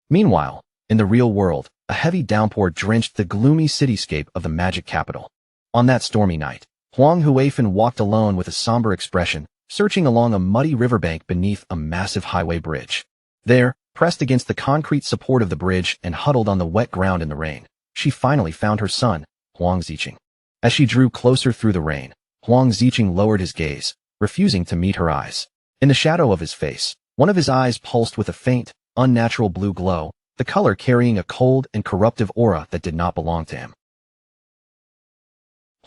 Meanwhile, in the real world, a heavy downpour drenched the gloomy cityscape of the magic capital. On that stormy night, Huang Huifan walked alone with a somber expression, searching along a muddy riverbank beneath a massive highway bridge. There, pressed against the concrete support of the bridge and huddled on the wet ground in the rain, she finally found her son, Huang Ziqing. As she drew closer through the rain, Huang Ziqing lowered his gaze, refusing to meet her eyes. In the shadow of his face, one of his eyes pulsed with a faint, unnatural blue glow, the color carrying a cold and corruptive aura that did not belong to him.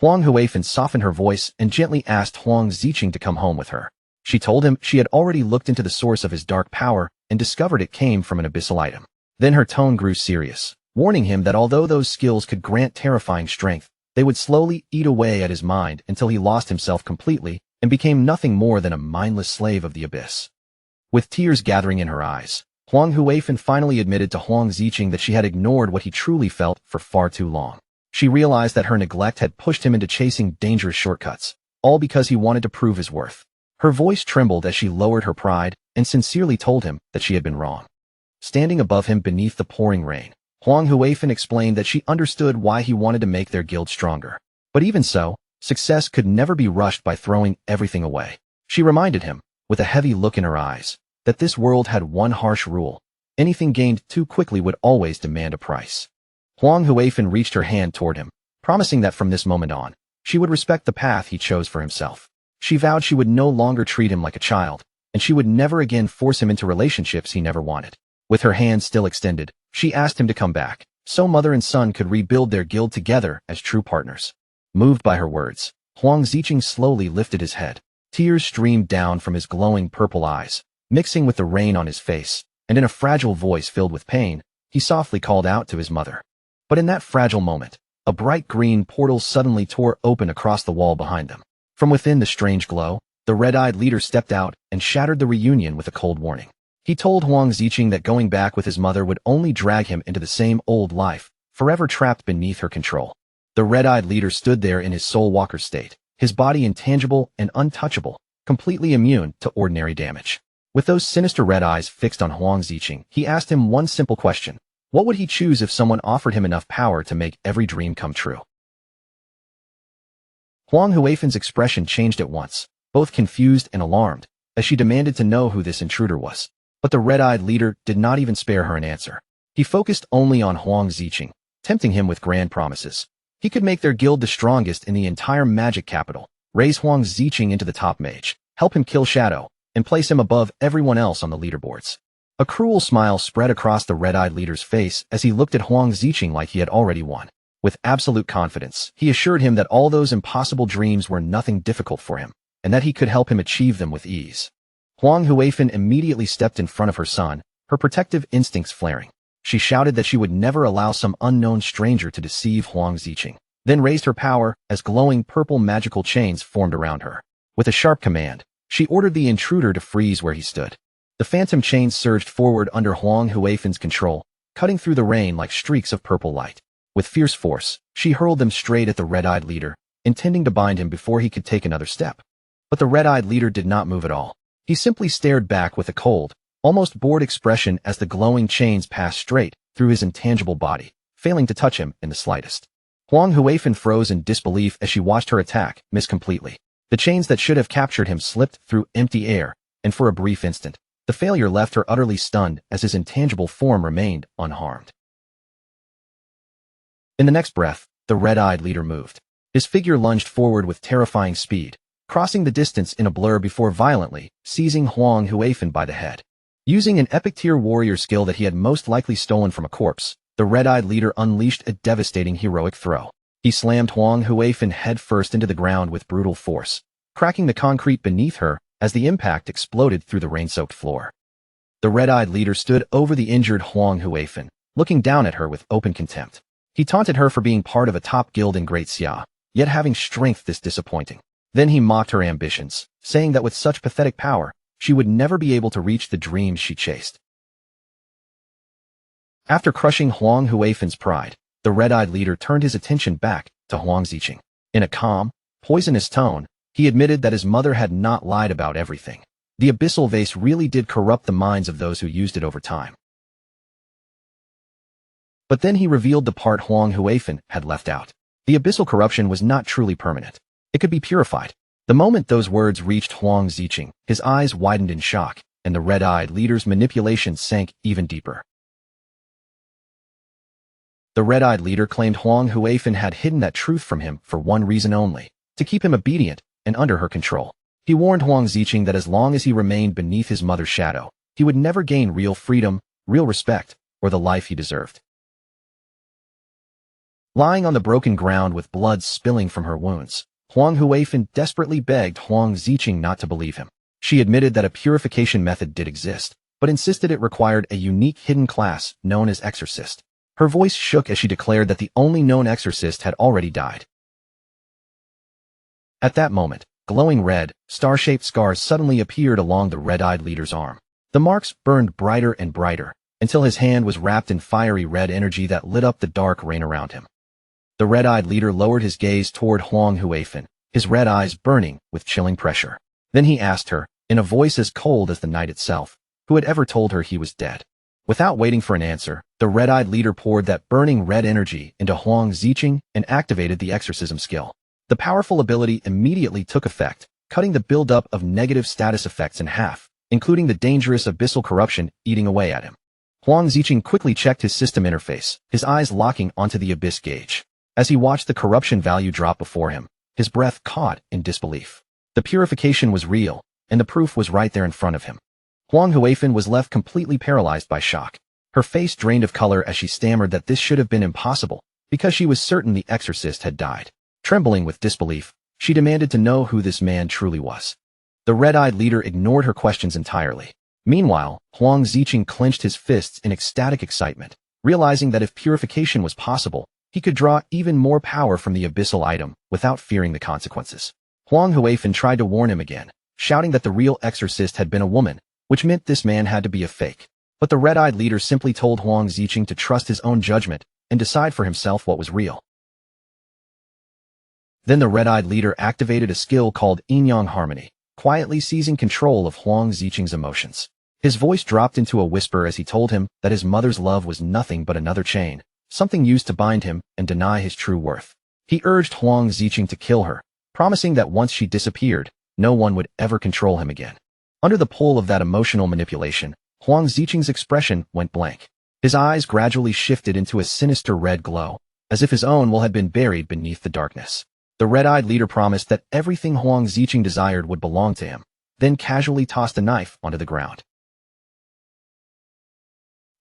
Huang Huifan softened her voice and gently asked Huang Ziqing to come home with her. She told him she had already looked into the source of his dark power and discovered it came from an abyssal item. Then her tone grew serious, warning him that although those skills could grant terrifying strength, they would slowly eat away at his mind until he lost himself completely and became nothing more than a mindless slave of the abyss. With tears gathering in her eyes, Huang Huifan finally admitted to Huang Ziqing that she had ignored what he truly felt for far too long. She realized that her neglect had pushed him into chasing dangerous shortcuts, all because he wanted to prove his worth. Her voice trembled as she lowered her pride and sincerely told him that she had been wrong. Standing above him beneath the pouring rain, Huang Huifan explained that she understood why he wanted to make their guild stronger. But even so, success could never be rushed by throwing everything away. She reminded him, with a heavy look in her eyes, that this world had one harsh rule: anything gained too quickly would always demand a price. Huang Huifan reached her hand toward him, promising that from this moment on, she would respect the path he chose for himself. She vowed she would no longer treat him like a child, and she would never again force him into relationships he never wanted. With her hand still extended, she asked him to come back, so mother and son could rebuild their guild together as true partners. Moved by her words, Huang Ziqing slowly lifted his head. Tears streamed down from his glowing purple eyes, mixing with the rain on his face, and in a fragile voice filled with pain, he softly called out to his mother. But in that fragile moment, a bright green portal suddenly tore open across the wall behind them. From within the strange glow, the red-eyed leader stepped out and shattered the reunion with a cold warning. He told Huang Ziqing that going back with his mother would only drag him into the same old life, forever trapped beneath her control. The red-eyed leader stood there in his soul walker state, his body intangible and untouchable, completely immune to ordinary damage. With those sinister red eyes fixed on Huang Ziqing, he asked him one simple question: what would he choose if someone offered him enough power to make every dream come true? Huang Huifan's expression changed at once, both confused and alarmed, as she demanded to know who this intruder was. But the red-eyed leader did not even spare her an answer. He focused only on Huang Ziqing, tempting him with grand promises. He could make their guild the strongest in the entire magic capital, raise Huang Ziqing into the top mage, help him kill Shadow, and place him above everyone else on the leaderboards. A cruel smile spread across the red-eyed leader's face as he looked at Huang Ziqing like he had already won. With absolute confidence, he assured him that all those impossible dreams were nothing difficult for him, and that he could help him achieve them with ease. Huang Huifan immediately stepped in front of her son, her protective instincts flaring. She shouted that she would never allow some unknown stranger to deceive Huang Ziqing, then raised her power as glowing purple magical chains formed around her. With a sharp command, she ordered the intruder to freeze where he stood. The phantom chains surged forward under Huang Huifen's control, cutting through the rain like streaks of purple light. With fierce force, she hurled them straight at the red-eyed leader, intending to bind him before he could take another step. But the red-eyed leader did not move at all. He simply stared back with a cold, almost bored expression as the glowing chains passed straight through his intangible body, failing to touch him in the slightest. Huang Huifen froze in disbelief as she watched her attack miss completely. The chains that should have captured him slipped through empty air, and for a brief instant, the failure left her utterly stunned as his intangible form remained unharmed. In the next breath, the red-eyed leader moved. His figure lunged forward with terrifying speed, crossing the distance in a blur before violently seizing Huang Huifen by the head. Using an epic-tier warrior skill that he had most likely stolen from a corpse, the red-eyed leader unleashed a devastating heroic throw. He slammed Huang Huifen headfirst into the ground with brutal force, cracking the concrete beneath her as the impact exploded through the rain-soaked floor. The red-eyed leader stood over the injured Huang Huifen, looking down at her with open contempt. He taunted her for being part of a top guild in Great Xia, yet having strength this disappointing. Then he mocked her ambitions, saying that with such pathetic power, she would never be able to reach the dreams she chased. After crushing Huang Huifen's pride, the red-eyed leader turned his attention back to Huang Ziqing. In a calm, poisonous tone, he admitted that his mother had not lied about everything. The abyssal vase really did corrupt the minds of those who used it over time. But then he revealed the part Huang Huifen had left out. The abyssal corruption was not truly permanent. It could be purified. The moment those words reached Huang Ziqing, his eyes widened in shock, and the red-eyed leader's manipulation sank even deeper. The red-eyed leader claimed Huang Huifen had hidden that truth from him for one reason only, to keep him obedient and under her control. He warned Huang Ziqing that as long as he remained beneath his mother's shadow, he would never gain real freedom, real respect, or the life he deserved. Lying on the broken ground with blood spilling from her wounds, Huang Huifen desperately begged Huang Ziqing not to believe him. She admitted that a purification method did exist, but insisted it required a unique hidden class known as exorcist. Her voice shook as she declared that the only known exorcist had already died. At that moment, glowing red, star-shaped scars suddenly appeared along the red-eyed leader's arm. The marks burned brighter and brighter, until his hand was wrapped in fiery red energy that lit up the dark rain around him. The red-eyed leader lowered his gaze toward Huang Huifen, his red eyes burning with chilling pressure. Then he asked her, in a voice as cold as the night itself, who had ever told her he was dead. Without waiting for an answer, the red-eyed leader poured that burning red energy into Huang Ziqing and activated the exorcism skill. The powerful ability immediately took effect, cutting the buildup of negative status effects in half, including the dangerous abyssal corruption eating away at him. Huang Ziqing quickly checked his system interface, his eyes locking onto the abyss gauge. As he watched the corruption value drop before him, his breath caught in disbelief. The purification was real, and the proof was right there in front of him. Huang Huifen was left completely paralyzed by shock. Her face drained of color as she stammered that this should have been impossible, because she was certain the exorcist had died. Trembling with disbelief, she demanded to know who this man truly was. The red-eyed leader ignored her questions entirely. Meanwhile, Huang Ziqing clenched his fists in ecstatic excitement, realizing that if purification was possible, he could draw even more power from the abyssal item without fearing the consequences. Huang Huifen tried to warn him again, shouting that the real exorcist had been a woman, which meant this man had to be a fake. But the red-eyed leader simply told Huang Ziqing to trust his own judgment and decide for himself what was real. Then the red-eyed leader activated a skill called yin-yang harmony, quietly seizing control of Huang Ziqing's emotions. His voice dropped into a whisper as he told him that his mother's love was nothing but another chain, something used to bind him and deny his true worth. He urged Huang Ziqing to kill her, promising that once she disappeared, no one would ever control him again. Under the pull of that emotional manipulation, Huang Ziqing's expression went blank. His eyes gradually shifted into a sinister red glow, as if his own will had been buried beneath the darkness. The red-eyed leader promised that everything Huang Ziqing desired would belong to him, then casually tossed a knife onto the ground.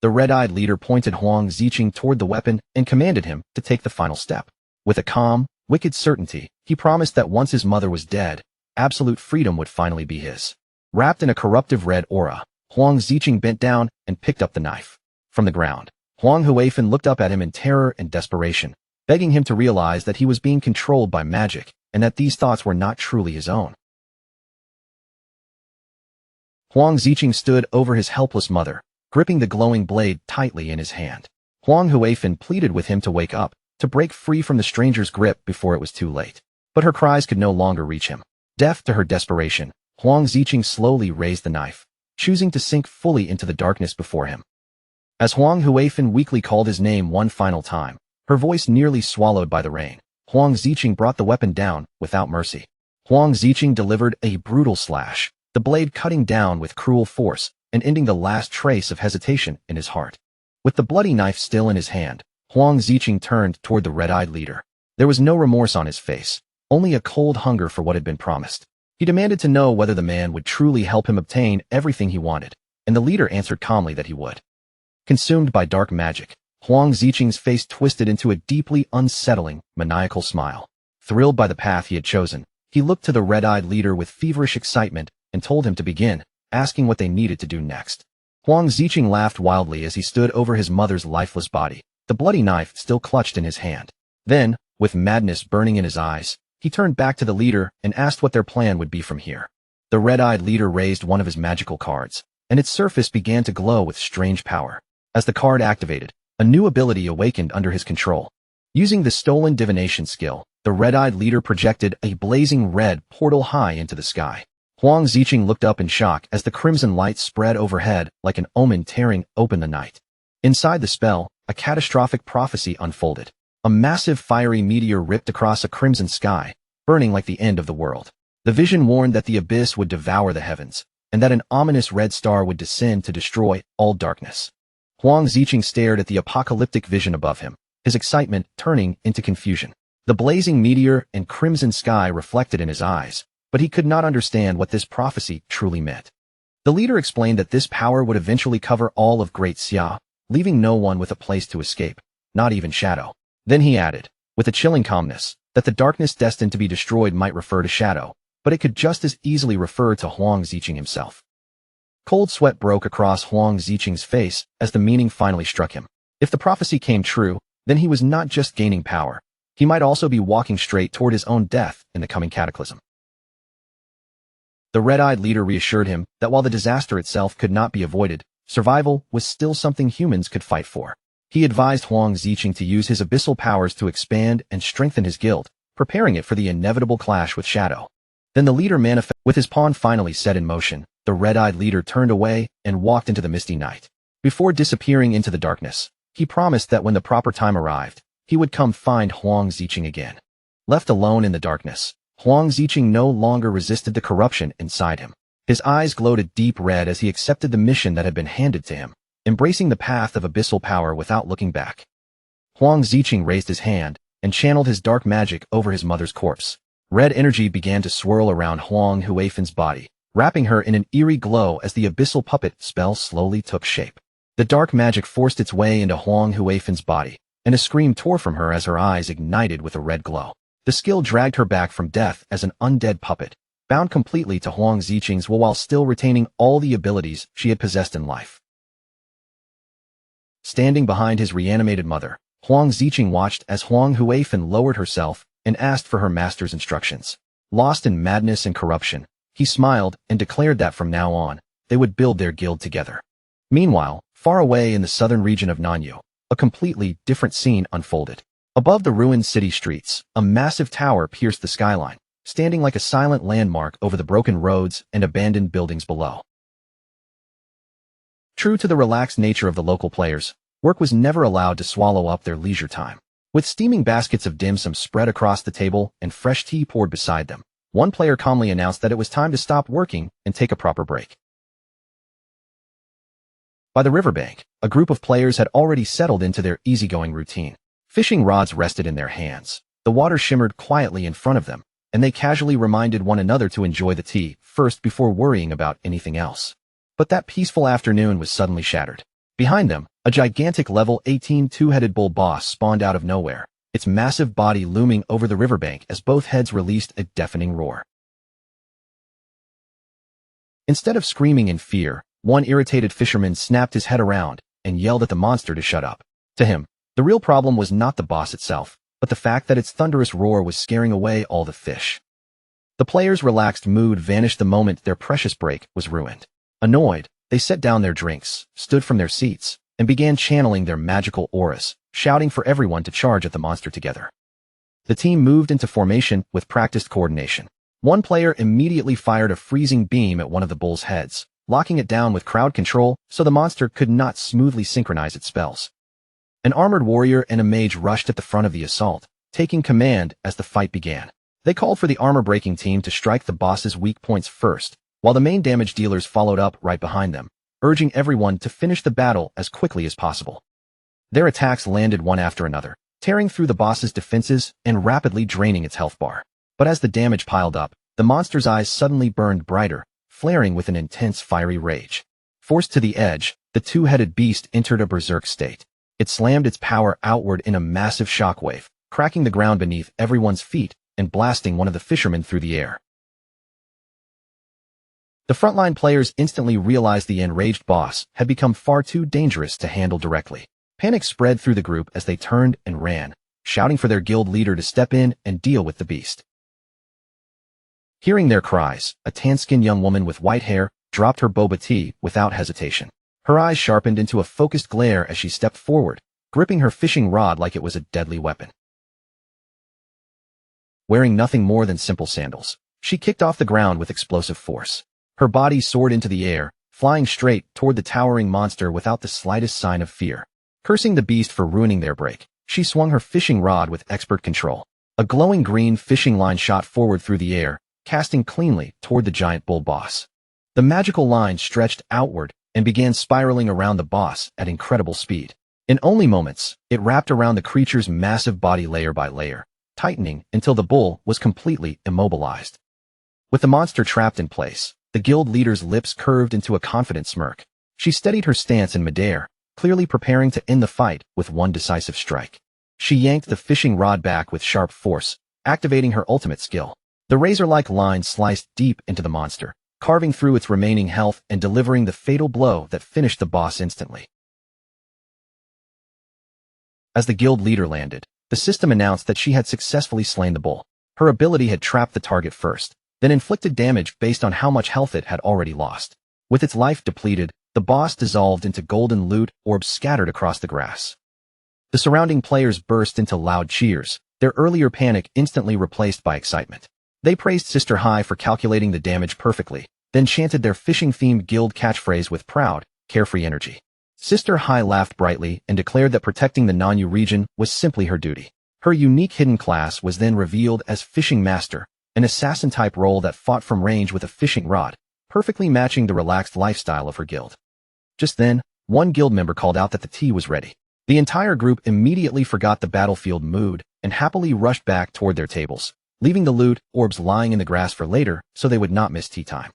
The red-eyed leader pointed Huang Ziqing toward the weapon and commanded him to take the final step. With a calm, wicked certainty, he promised that once his mother was dead, absolute freedom would finally be his. Wrapped in a corruptive red aura, Huang Ziqing bent down and picked up the knife. From the ground, Huang Huifen looked up at him in terror and desperation, begging him to realize that he was being controlled by magic and that these thoughts were not truly his own. Huang Ziqing stood over his helpless mother, gripping the glowing blade tightly in his hand. Huang Huifan pleaded with him to wake up, to break free from the stranger's grip before it was too late. But her cries could no longer reach him. Deaf to her desperation, Huang Ziqing slowly raised the knife, choosing to sink fully into the darkness before him. As Huang Huifan weakly called his name one final time, her voice nearly swallowed by the rain, Huang Ziqing brought the weapon down without mercy. Huang Ziqing delivered a brutal slash, the blade cutting down with cruel force and ending the last trace of hesitation in his heart. With the bloody knife still in his hand, Huang Ziqing turned toward the red-eyed leader. There was no remorse on his face, only a cold hunger for what had been promised. He demanded to know whether the man would truly help him obtain everything he wanted, and the leader answered calmly that he would. Consumed by dark magic, Huang Ziqing's face twisted into a deeply unsettling, maniacal smile. Thrilled by the path he had chosen, he looked to the red-eyed leader with feverish excitement and told him to begin, asking what they needed to do next. Huang Ziqing laughed wildly as he stood over his mother's lifeless body, the bloody knife still clutched in his hand. Then, with madness burning in his eyes, he turned back to the leader and asked what their plan would be from here. The red-eyed leader raised one of his magical cards, and its surface began to glow with strange power. As the card activated, a new ability awakened under his control. Using the stolen divination skill, the red-eyed leader projected a blazing red portal high into the sky. Huang Ziqing looked up in shock as the crimson light spread overhead like an omen tearing open the night. Inside the spell, a catastrophic prophecy unfolded. A massive fiery meteor ripped across a crimson sky, burning like the end of the world. The vision warned that the abyss would devour the heavens, and that an ominous red star would descend to destroy all darkness. Huang Ziqing stared at the apocalyptic vision above him, his excitement turning into confusion. The blazing meteor and crimson sky reflected in his eyes, but he could not understand what this prophecy truly meant. The leader explained that this power would eventually cover all of Great Xia, leaving no one with a place to escape, not even Shadow. Then he added, with a chilling calmness, that the darkness destined to be destroyed might refer to Shadow, but it could just as easily refer to Huang Ziqing himself. Cold sweat broke across Huang Ziqing's face as the meaning finally struck him. If the prophecy came true, then he was not just gaining power. He might also be walking straight toward his own death in the coming cataclysm. The red-eyed leader reassured him that while the disaster itself could not be avoided, survival was still something humans could fight for. He advised Huang Ziqing to use his abyssal powers to expand and strengthen his guild, preparing it for the inevitable clash with Shadow. Then the leader manifested. With his pawn finally set in motion, the red-eyed leader turned away and walked into the misty night. Before disappearing into the darkness, he promised that when the proper time arrived, he would come find Huang Ziqing again. Left alone in the darkness, Huang Ziqing no longer resisted the corruption inside him. His eyes glowed a deep red as he accepted the mission that had been handed to him, embracing the path of abyssal power without looking back. Huang Ziqing raised his hand and channeled his dark magic over his mother's corpse. Red energy began to swirl around Huang Huifan's body, wrapping her in an eerie glow as the abyssal puppet spell slowly took shape. The dark magic forced its way into Huang Huifan's body, and a scream tore from her as her eyes ignited with a red glow. The skill dragged her back from death as an undead puppet, bound completely to Huang Ziqing's will while still retaining all the abilities she had possessed in life. Standing behind his reanimated mother, Huang Ziqing watched as Huang Huifan lowered herself and asked for her master's instructions. Lost in madness and corruption, he smiled and declared that from now on, they would build their guild together. Meanwhile, far away in the southern region of Nanyu, a completely different scene unfolded. Above the ruined city streets, a massive tower pierced the skyline, standing like a silent landmark over the broken roads and abandoned buildings below. True to the relaxed nature of the local players, work was never allowed to swallow up their leisure time. With steaming baskets of dim sum spread across the table and fresh tea poured beside them, one player calmly announced that it was time to stop working and take a proper break. By the riverbank, a group of players had already settled into their easygoing routine. Fishing rods rested in their hands, the water shimmered quietly in front of them, and they casually reminded one another to enjoy the tea first before worrying about anything else. But that peaceful afternoon was suddenly shattered. Behind them, a gigantic level 18 two-headed bull boss spawned out of nowhere, its massive body looming over the riverbank as both heads released a deafening roar. Instead of screaming in fear, one irritated fisherman snapped his head around and yelled at the monster to shut up. To him, the real problem was not the boss itself, but the fact that its thunderous roar was scaring away all the fish. The players' relaxed mood vanished the moment their precious break was ruined. Annoyed, they set down their drinks, stood from their seats, and began channeling their magical auras, shouting for everyone to charge at the monster together. The team moved into formation with practiced coordination. One player immediately fired a freezing beam at one of the bull's heads, locking it down with crowd control so the monster could not smoothly synchronize its spells. An armored warrior and a mage rushed at the front of the assault, taking command as the fight began. They called for the armor-breaking team to strike the boss's weak points first, while the main damage dealers followed up right behind them, urging everyone to finish the battle as quickly as possible. Their attacks landed one after another, tearing through the boss's defenses and rapidly draining its health bar. But as the damage piled up, the monster's eyes suddenly burned brighter, flaring with an intense fiery rage. Forced to the edge, the two-headed beast entered a berserk state. It slammed its power outward in a massive shockwave, cracking the ground beneath everyone's feet and blasting one of the fishermen through the air. The frontline players instantly realized the enraged boss had become far too dangerous to handle directly. Panic spread through the group as they turned and ran, shouting for their guild leader to step in and deal with the beast. Hearing their cries, a tan-skinned young woman with white hair dropped her boba tea without hesitation. Her eyes sharpened into a focused glare as she stepped forward, gripping her fishing rod like it was a deadly weapon. Wearing nothing more than simple sandals, she kicked off the ground with explosive force. Her body soared into the air, flying straight toward the towering monster without the slightest sign of fear. Cursing the beast for ruining their break, she swung her fishing rod with expert control. A glowing green fishing line shot forward through the air, casting cleanly toward the giant bull boss. The magical line stretched outward and began spiraling around the boss at incredible speed. In only moments, it wrapped around the creature's massive body layer by layer, tightening until the bull was completely immobilized. With the monster trapped in place, the guild leader's lips curved into a confident smirk. She steadied her stance in midair, clearly preparing to end the fight with one decisive strike. She yanked the fishing rod back with sharp force, activating her ultimate skill. The razor-like line sliced deep into the monster, carving through its remaining health and delivering the fatal blow that finished the boss instantly. As the guild leader landed, the system announced that she had successfully slain the bull. Her ability had trapped the target first, then inflicted damage based on how much health it had already lost. With its life depleted, the boss dissolved into golden loot orbs scattered across the grass. The surrounding players burst into loud cheers, their earlier panic instantly replaced by excitement. They praised Sister Hai for calculating the damage perfectly, then chanted their fishing-themed guild catchphrase with proud, carefree energy. Sister Hai laughed brightly and declared that protecting the Nanyu region was simply her duty. Her unique hidden class was then revealed as Fishing Master, an assassin-type role that fought from range with a fishing rod, perfectly matching the relaxed lifestyle of her guild. Just then, one guild member called out that the tea was ready. The entire group immediately forgot the battlefield mood and happily rushed back toward their tables, leaving the loot orbs lying in the grass for later so they would not miss tea time.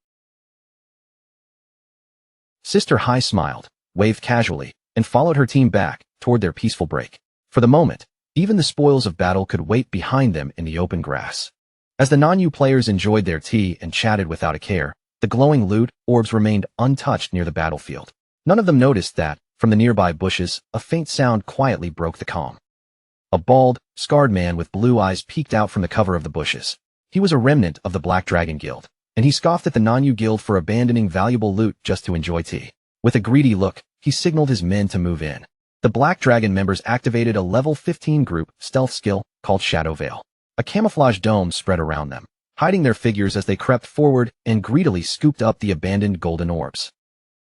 Sister Hai smiled, waved casually, and followed her team back toward their peaceful break. For the moment, even the spoils of battle could wait behind them in the open grass. As the Nanyu players enjoyed their tea and chatted without a care, the glowing loot orbs remained untouched near the battlefield. None of them noticed that, from the nearby bushes, a faint sound quietly broke the calm. A bald, scarred man with blue eyes peeked out from the cover of the bushes. He was a remnant of the Black Dragon Guild, and he scoffed at the Nanyu Guild for abandoning valuable loot just to enjoy tea. With a greedy look, he signaled his men to move in. The Black Dragon members activated a level 15 group stealth skill called Shadow Veil. A camouflage dome spread around them, hiding their figures as they crept forward and greedily scooped up the abandoned golden orbs.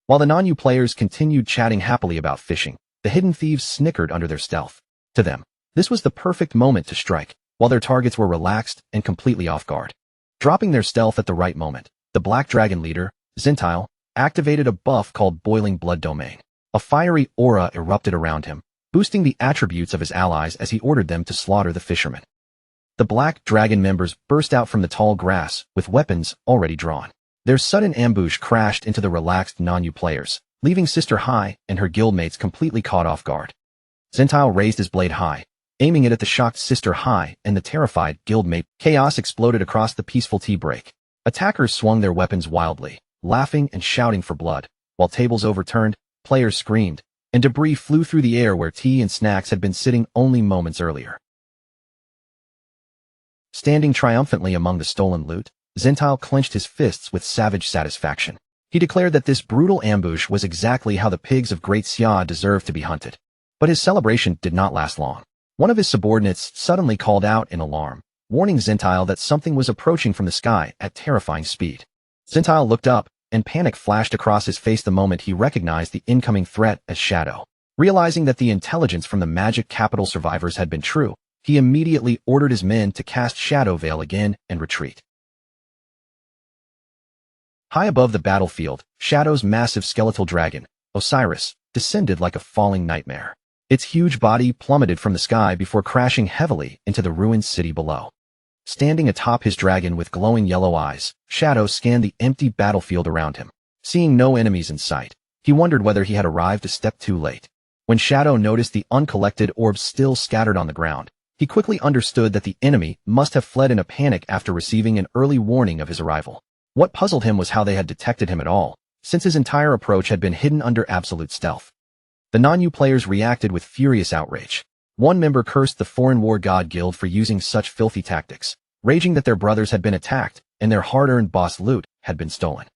While the Nanyu players continued chatting happily about fishing, the hidden thieves snickered under their stealth. To them, this was the perfect moment to strike, while their targets were relaxed and completely off guard. Dropping their stealth at the right moment, the Black Dragon leader, Zentile, activated a buff called Boiling Blood Domain. A fiery aura erupted around him, boosting the attributes of his allies as he ordered them to slaughter the fishermen. The Black Dragon members burst out from the tall grass with weapons already drawn. Their sudden ambush crashed into the relaxed Nanyu players, leaving Sister Hai and her guildmates completely caught off guard. Zentile raised his blade high, aiming it at the shocked Sister Hai and the terrified guildmate. Chaos exploded across the peaceful tea break. Attackers swung their weapons wildly, laughing and shouting for blood, while tables overturned, players screamed, and debris flew through the air where tea and snacks had been sitting only moments earlier. Standing triumphantly among the stolen loot, Zentile clenched his fists with savage satisfaction. He declared that this brutal ambush was exactly how the pigs of Great Xia deserved to be hunted. But his celebration did not last long. One of his subordinates suddenly called out in alarm, warning Xintile that something was approaching from the sky at terrifying speed. Xintile looked up, and panic flashed across his face the moment he recognized the incoming threat as Shadow. Realizing that the intelligence from the magic capital survivors had been true, he immediately ordered his men to cast Shadow Veil again and retreat. High above the battlefield, Shadow's massive skeletal dragon, Osiris, descended like a falling nightmare. Its huge body plummeted from the sky before crashing heavily into the ruined city below. Standing atop his dragon with glowing yellow eyes, Shadow scanned the empty battlefield around him. Seeing no enemies in sight, he wondered whether he had arrived a step too late. When Shadow noticed the uncollected orbs still scattered on the ground, he quickly understood that the enemy must have fled in a panic after receiving an early warning of his arrival. What puzzled him was how they had detected him at all, since his entire approach had been hidden under absolute stealth. The non-Yu players reacted with furious outrage. One member cursed the foreign war god guild for using such filthy tactics, raging that their brothers had been attacked and their hard-earned boss loot had been stolen.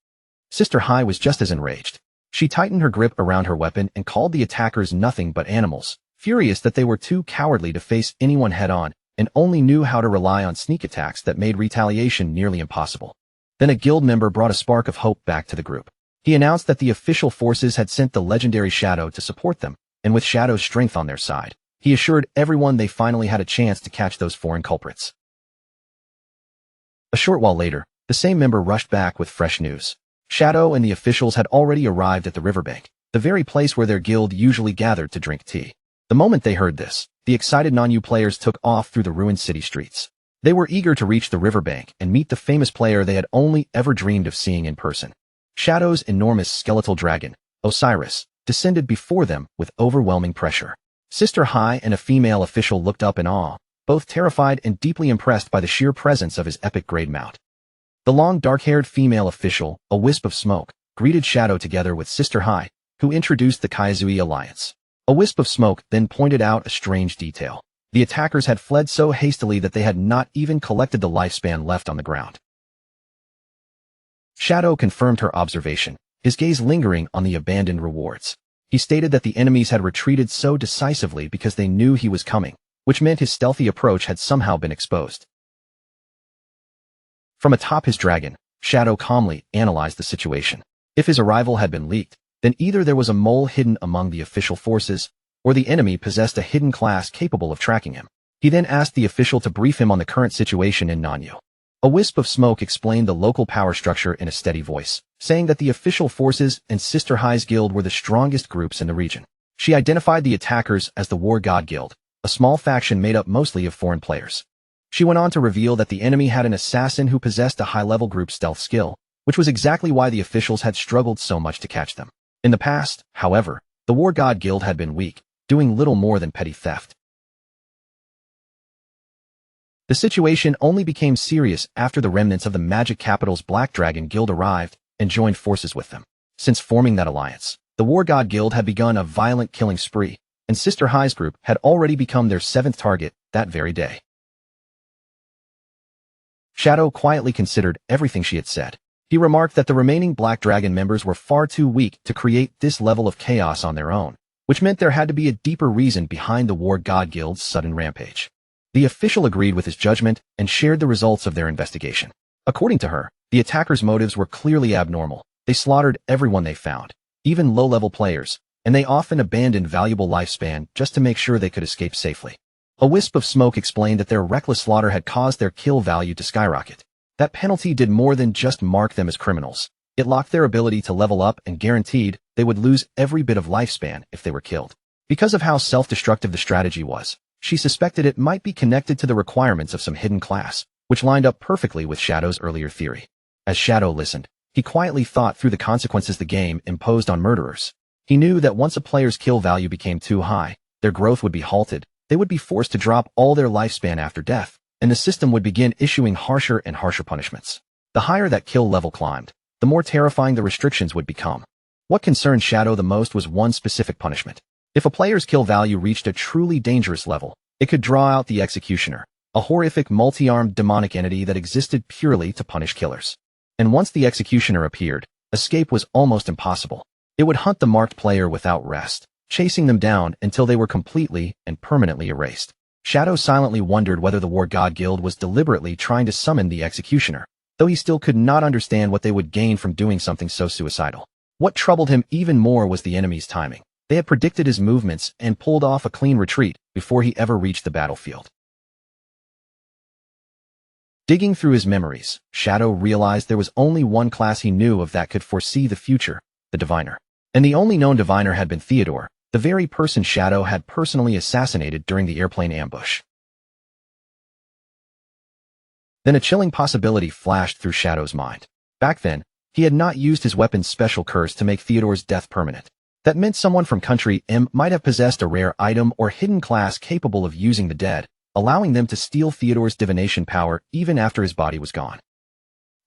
Sister Hai was just as enraged. She tightened her grip around her weapon and called the attackers nothing but animals, furious that they were too cowardly to face anyone head-on and only knew how to rely on sneak attacks that made retaliation nearly impossible. Then a guild member brought a spark of hope back to the group. He announced that the official forces had sent the legendary Shadow to support them, and with Shadow's strength on their side, he assured everyone they finally had a chance to catch those foreign culprits. A short while later, the same member rushed back with fresh news. Shadow and the officials had already arrived at the riverbank, the very place where their guild usually gathered to drink tea. The moment they heard this, the excited non-Yu players took off through the ruined city streets. They were eager to reach the riverbank and meet the famous player they had only ever dreamed of seeing in person. Shadow's enormous skeletal dragon, Osiris, descended before them with overwhelming pressure. Sister Hai and a female official looked up in awe, both terrified and deeply impressed by the sheer presence of his epic great mount. The long dark-haired female official, a wisp of smoke, greeted Shadow together with Sister Hai, who introduced the Kaizui alliance. A wisp of smoke then pointed out a strange detail. The attackers had fled so hastily that they had not even collected the lifespan left on the ground. Shadow confirmed her observation, his gaze lingering on the abandoned rewards. He stated that the enemies had retreated so decisively because they knew he was coming, which meant his stealthy approach had somehow been exposed. From atop his dragon, Shadow calmly analyzed the situation. If his arrival had been leaked, then either there was a mole hidden among the official forces, or the enemy possessed a hidden class capable of tracking him. He then asked the official to brief him on the current situation in non-Yu. A wisp of smoke explained the local power structure in a steady voice, saying that the official forces and Sister Hai's guild were the strongest groups in the region. She identified the attackers as the War God Guild, a small faction made up mostly of foreign players. She went on to reveal that the enemy had an assassin who possessed a high-level group stealth skill, which was exactly why the officials had struggled so much to catch them. In the past, however, the War God Guild had been weak, doing little more than petty theft. The situation only became serious after the remnants of the Magic Capital's Black Dragon Guild arrived and joined forces with them. Since forming that alliance, the War God Guild had begun a violent killing spree, and Sister Hai's group had already become their 7th target that very day. Shadow quietly considered everything she had said. He remarked that the remaining Black Dragon members were far too weak to create this level of chaos on their own, which meant there had to be a deeper reason behind the War God Guild's sudden rampage. The official agreed with his judgment and shared the results of their investigation. According to her, the attackers' motives were clearly abnormal. They slaughtered everyone they found, even low-level players, and they often abandoned valuable lifespan just to make sure they could escape safely. A wisp of smoke explained that their reckless slaughter had caused their kill value to skyrocket. That penalty did more than just mark them as criminals. It locked their ability to level up and guaranteed they would lose every bit of lifespan if they were killed. Because of how self-destructive the strategy was, she suspected it might be connected to the requirements of some hidden class, which lined up perfectly with Shadow's earlier theory. As Shadow listened, he quietly thought through the consequences the game imposed on murderers. He knew that once a player's kill value became too high, their growth would be halted, they would be forced to drop all their lifespan after death, and the system would begin issuing harsher and harsher punishments. The higher that kill level climbed, the more terrifying the restrictions would become. What concerned Shadow the most was one specific punishment. If a player's kill value reached a truly dangerous level, it could draw out the Executioner, a horrific multi-armed demonic entity that existed purely to punish killers. And once the Executioner appeared, Escape was almost impossible. It would hunt the marked player without rest, chasing them down until they were completely and permanently erased. Shadow silently wondered whether the War God Guild was deliberately trying to summon the executioner, though he still could not understand what they would gain from doing something so suicidal. What troubled him even more was the enemy's timing. They had predicted his movements and pulled off a clean retreat before he ever reached the battlefield. Digging through his memories, Shadow realized there was only one class he knew of that could foresee the future, the diviner. And the only known diviner had been Theodore, the very person Shadow had personally assassinated during the airplane ambush. Then a chilling possibility flashed through Shadow's mind. Back then, he had not used his weapon's special curse to make Theodore's death permanent. That meant someone from Country M might have possessed a rare item or hidden class capable of using the dead, allowing them to steal Theodore's divination power even after his body was gone.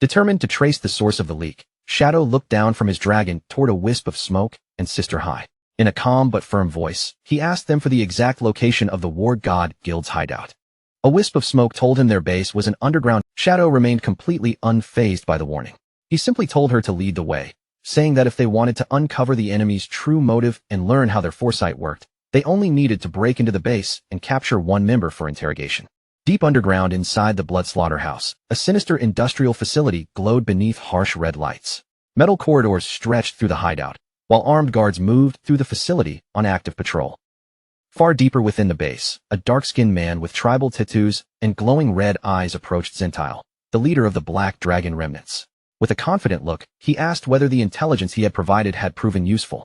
Determined to trace the source of the leak, Shadow looked down from his dragon toward a wisp of smoke and Sister High. In a calm but firm voice, he asked them for the exact location of the War God Guild's hideout. A wisp of smoke told him their base was an underground. Shadow remained completely unfazed by the warning. He simply told her to lead the way, saying that if they wanted to uncover the enemy's true motive and learn how their foresight worked, they only needed to break into the base and capture one member for interrogation. Deep underground inside the Blood Slaughterhouse, a sinister industrial facility glowed beneath harsh red lights. Metal corridors stretched through the hideout, while armed guards moved through the facility on active patrol. Far deeper within the base, a dark-skinned man with tribal tattoos and glowing red eyes approached Zentile, the leader of the Black Dragon remnants. With a confident look, he asked whether the intelligence he had provided had proven useful.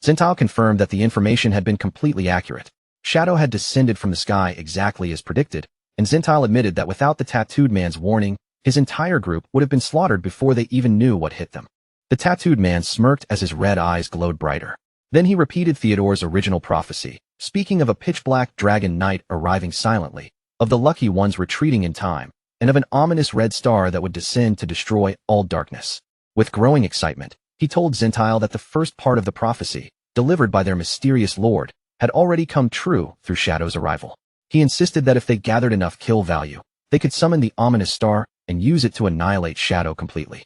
Zentile confirmed that the information had been completely accurate. Shadow had descended from the sky exactly as predicted, and Zentile admitted that without the tattooed man's warning, his entire group would have been slaughtered before they even knew what hit them. The tattooed man smirked as his red eyes glowed brighter. Then he repeated Theodore's original prophecy, speaking of a pitch-black dragon knight arriving silently, of the lucky ones retreating in time, and of an ominous red star that would descend to destroy all darkness. With growing excitement, he told Zentile that the first part of the prophecy, delivered by their mysterious lord, had already come true through Shadow's arrival. He insisted that if they gathered enough kill value, they could summon the ominous star and use it to annihilate Shadow completely.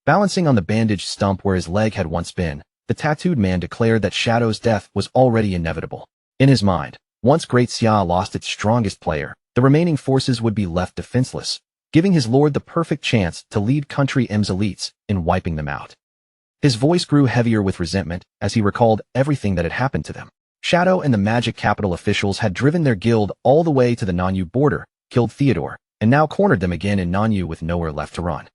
Balancing on the bandaged stump where his leg had once been, the tattooed man declared that Shadow's death was already inevitable. In his mind, once Great Xia lost its strongest player, the remaining forces would be left defenseless, giving his lord the perfect chance to lead Country M's elites in wiping them out. His voice grew heavier with resentment as he recalled everything that had happened to them. Shadow and the Magic Capital officials had driven their guild all the way to the Nanyu border, killed Theodore, and now cornered them again in Nanyu with nowhere left to run.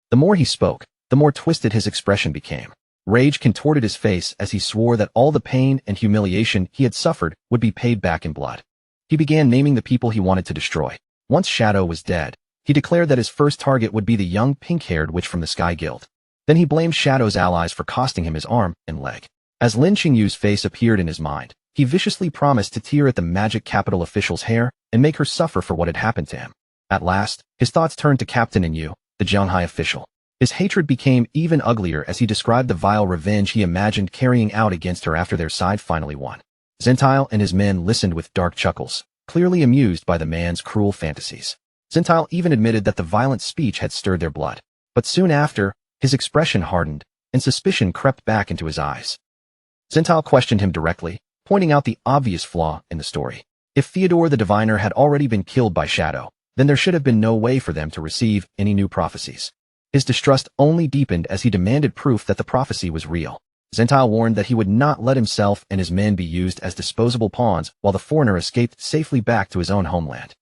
The more he spoke, the more twisted his expression became. Rage contorted his face as he swore that all the pain and humiliation he had suffered would be paid back in blood. He began naming the people he wanted to destroy. Once Shadow was dead, he declared that his first target would be the young pink-haired witch from the Sky Guild. Then he blamed Shadow's allies for costing him his arm and leg. As Lin Qingyu's face appeared in his mind, he viciously promised to tear at the Magic Capital official's hair and make her suffer for what had happened to him. At last, his thoughts turned to Captain Inyu, the Zhanghai official. His hatred became even uglier as he described the vile revenge he imagined carrying out against her after their side finally won. Zentile and his men listened with dark chuckles, clearly amused by the man's cruel fantasies. Zentile even admitted that the violent speech had stirred their blood. But soon after, his expression hardened, and suspicion crept back into his eyes. Zentile questioned him directly, pointing out the obvious flaw in the story. If Theodore the Diviner had already been killed by Shadow, then there should have been no way for them to receive any new prophecies. His distrust only deepened as he demanded proof that the prophecy was real. Zentile warned that he would not let himself and his men be used as disposable pawns while the foreigner escaped safely back to his own homeland.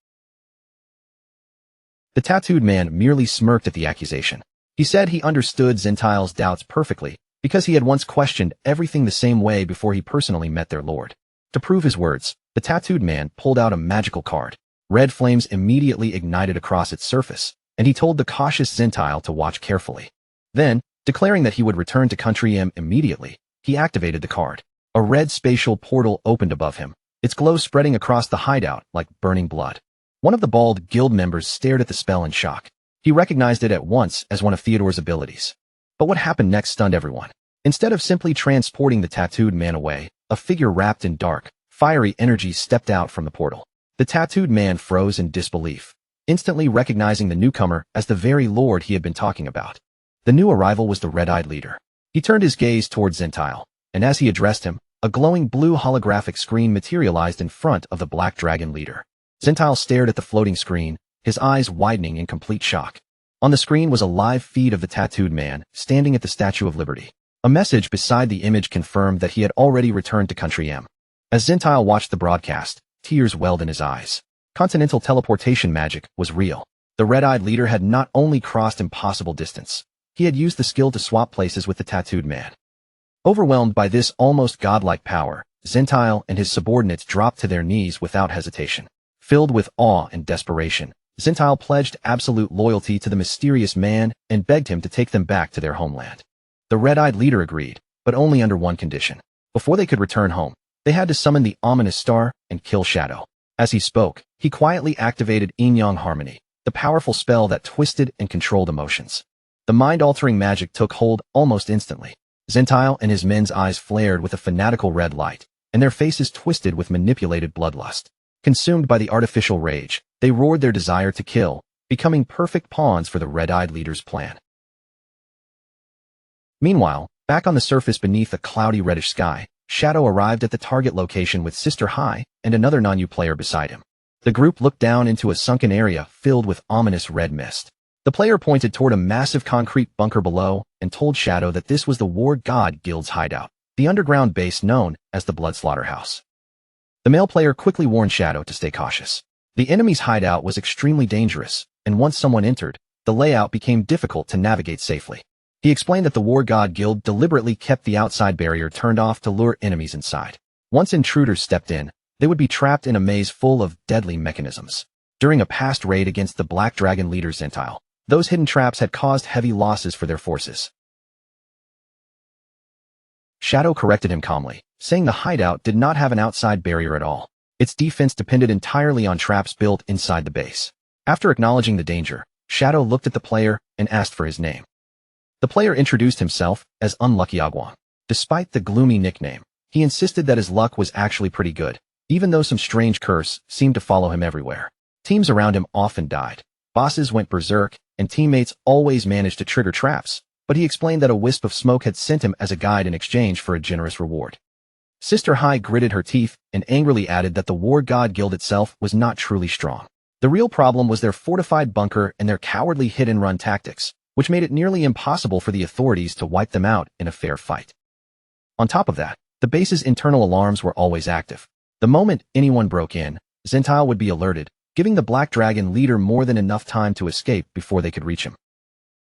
The tattooed man merely smirked at the accusation. He said he understood Zentile's doubts perfectly, because he had once questioned everything the same way before he personally met their lord. To prove his words, the tattooed man pulled out a magical card. Red flames immediately ignited across its surface, and he told the cautious Zentile to watch carefully. Then, declaring that he would return to Country M immediately, he activated the card. A red spatial portal opened above him, its glow spreading across the hideout like burning blood. One of the bald guild members stared at the spell in shock. He recognized it at once as one of Theodore's abilities. But what happened next stunned everyone. Instead of simply transporting the tattooed man away, a figure wrapped in dark, fiery energy stepped out from the portal. The tattooed man froze in disbelief. instantly recognizing the newcomer as the very lord he had been talking about. The new arrival was the red-eyed leader. He turned his gaze towards Zentile, and as he addressed him, a glowing blue holographic screen materialized in front of the Black Dragon leader. Zentile stared at the floating screen, his eyes widening in complete shock. On the screen was a live feed of the tattooed man, standing at the Statue of Liberty. A message beside the image confirmed that he had already returned to Country M. As Zentile watched the broadcast, tears welled in his eyes. Continental teleportation magic was real. The red-eyed leader had not only crossed impossible distance, he had used the skill to swap places with the tattooed man. Overwhelmed by this almost godlike power, Zentile and his subordinates dropped to their knees without hesitation. Filled with awe and desperation, Zentile pledged absolute loyalty to the mysterious man and begged him to take them back to their homeland. The red-eyed leader agreed, but only under one condition. Before they could return home, they had to summon the ominous star and kill Shadow. As he spoke, he quietly activated Yin-Yang Harmony, the powerful spell that twisted and controlled emotions. The mind-altering magic took hold almost instantly. Zentile and his men's eyes flared with a fanatical red light, and their faces twisted with manipulated bloodlust. Consumed by the artificial rage, they roared their desire to kill, becoming perfect pawns for the red-eyed leader's plan. Meanwhile, back on the surface beneath a cloudy reddish sky, Shadow arrived at the target location with Sister Hai and another non-U player beside him. The group looked down into a sunken area filled with ominous red mist. The player pointed toward a massive concrete bunker below and told Shadow that this was the War God Guild's hideout, the underground base known as the Blood Slaughterhouse. The male player quickly warned Shadow to stay cautious. The enemy's hideout was extremely dangerous, and once someone entered, the layout became difficult to navigate safely. He explained that the War God Guild deliberately kept the outside barrier turned off to lure enemies inside. Once intruders stepped in, they would be trapped in a maze full of deadly mechanisms. During a past raid against the Black Dragon leader Zentile, those hidden traps had caused heavy losses for their forces. Shadow corrected him calmly, saying the hideout did not have an outside barrier at all. Its defense depended entirely on traps built inside the base. After acknowledging the danger, Shadow looked at the player and asked for his name. The player introduced himself as Unlucky Agwang. Despite the gloomy nickname, he insisted that his luck was actually pretty good, even though some strange curse seemed to follow him everywhere. Teams around him often died. Bosses went berserk, and teammates always managed to trigger traps, but he explained that a wisp of smoke had sent him as a guide in exchange for a generous reward. Sister Hai gritted her teeth and angrily added that the War God Guild itself was not truly strong. The real problem was their fortified bunker and their cowardly hit-and-run tactics, which made it nearly impossible for the authorities to wipe them out in a fair fight. On top of that, the base's internal alarms were always active. The moment anyone broke in, Zentile would be alerted, giving the Black Dragon leader more than enough time to escape before they could reach him.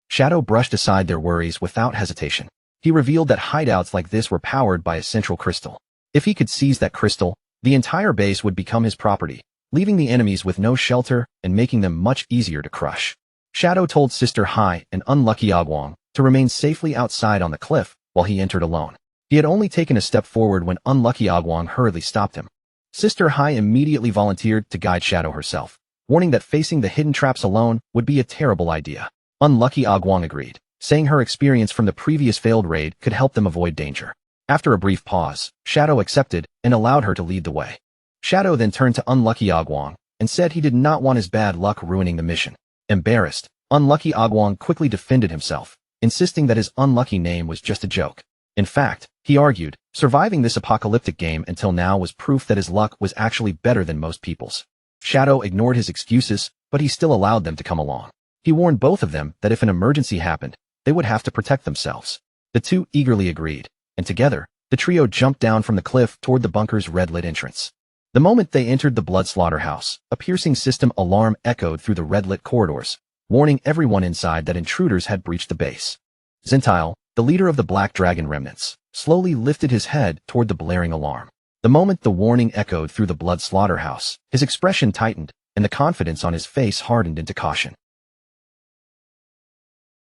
Shadow brushed aside their worries without hesitation. He revealed that hideouts like this were powered by a central crystal. If he could seize that crystal, the entire base would become his property, leaving the enemies with no shelter and making them much easier to crush. Shadow told Sister Hai and Unlucky Agwang to remain safely outside on the cliff while he entered alone. He had only taken a step forward when Unlucky Agwang hurriedly stopped him. Sister Hai immediately volunteered to guide Shadow herself, warning that facing the hidden traps alone would be a terrible idea. Unlucky Agwang agreed, saying her experience from the previous failed raid could help them avoid danger. After a brief pause, Shadow accepted and allowed her to lead the way. Shadow then turned to Unlucky Agwang and said he did not want his bad luck ruining the mission. Embarrassed, Unlucky Agwang quickly defended himself, insisting that his unlucky name was just a joke. In fact, he argued, surviving this apocalyptic game until now was proof that his luck was actually better than most people's. Shadow ignored his excuses, but he still allowed them to come along. He warned both of them that if an emergency happened, they would have to protect themselves. The two eagerly agreed, and together, the trio jumped down from the cliff toward the bunker's red-lit entrance. The moment they entered the Blood Slaughterhouse, a piercing system alarm echoed through the red-lit corridors, warning everyone inside that intruders had breached the base. Zentile, the leader of the Black Dragon remnants, slowly lifted his head toward the blaring alarm. The moment the warning echoed through the Blood Slaughterhouse, his expression tightened, and the confidence on his face hardened into caution.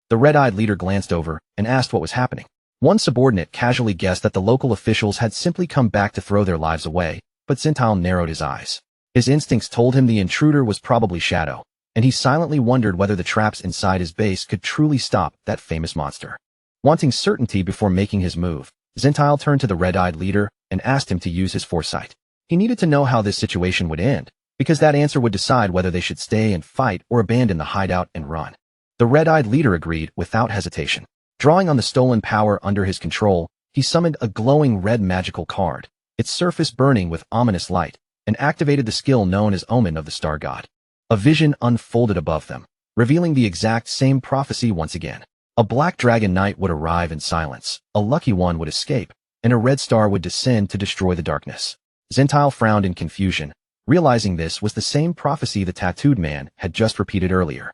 The red-eyed leader glanced over and asked what was happening. One subordinate casually guessed that the local officials had simply come back to throw their lives away, but Zentile narrowed his eyes. His instincts told him the intruder was probably Shadow, and he silently wondered whether the traps inside his base could truly stop that famous monster. Wanting certainty before making his move, Zentile turned to the red-eyed leader and asked him to use his foresight. He needed to know how this situation would end, because that answer would decide whether they should stay and fight or abandon the hideout and run. The red-eyed leader agreed without hesitation. Drawing on the stolen power under his control, he summoned a glowing red magical card, its surface burning with ominous light, and activated the skill known as Omen of the Star God. A vision unfolded above them, revealing the exact same prophecy once again. A black dragon knight would arrive in silence, a lucky one would escape, and a red star would descend to destroy the darkness. Zentile frowned in confusion, realizing this was the same prophecy the tattooed man had just repeated earlier.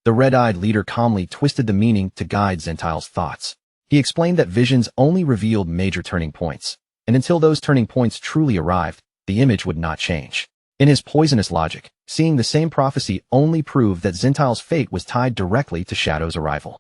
The red-eyed leader calmly twisted the meaning to guide Zentile's thoughts. He explained that visions only revealed major turning points, and until those turning points truly arrived, the image would not change. In his poisonous logic, seeing the same prophecy only proved that Zentile's fate was tied directly to Shadow's arrival.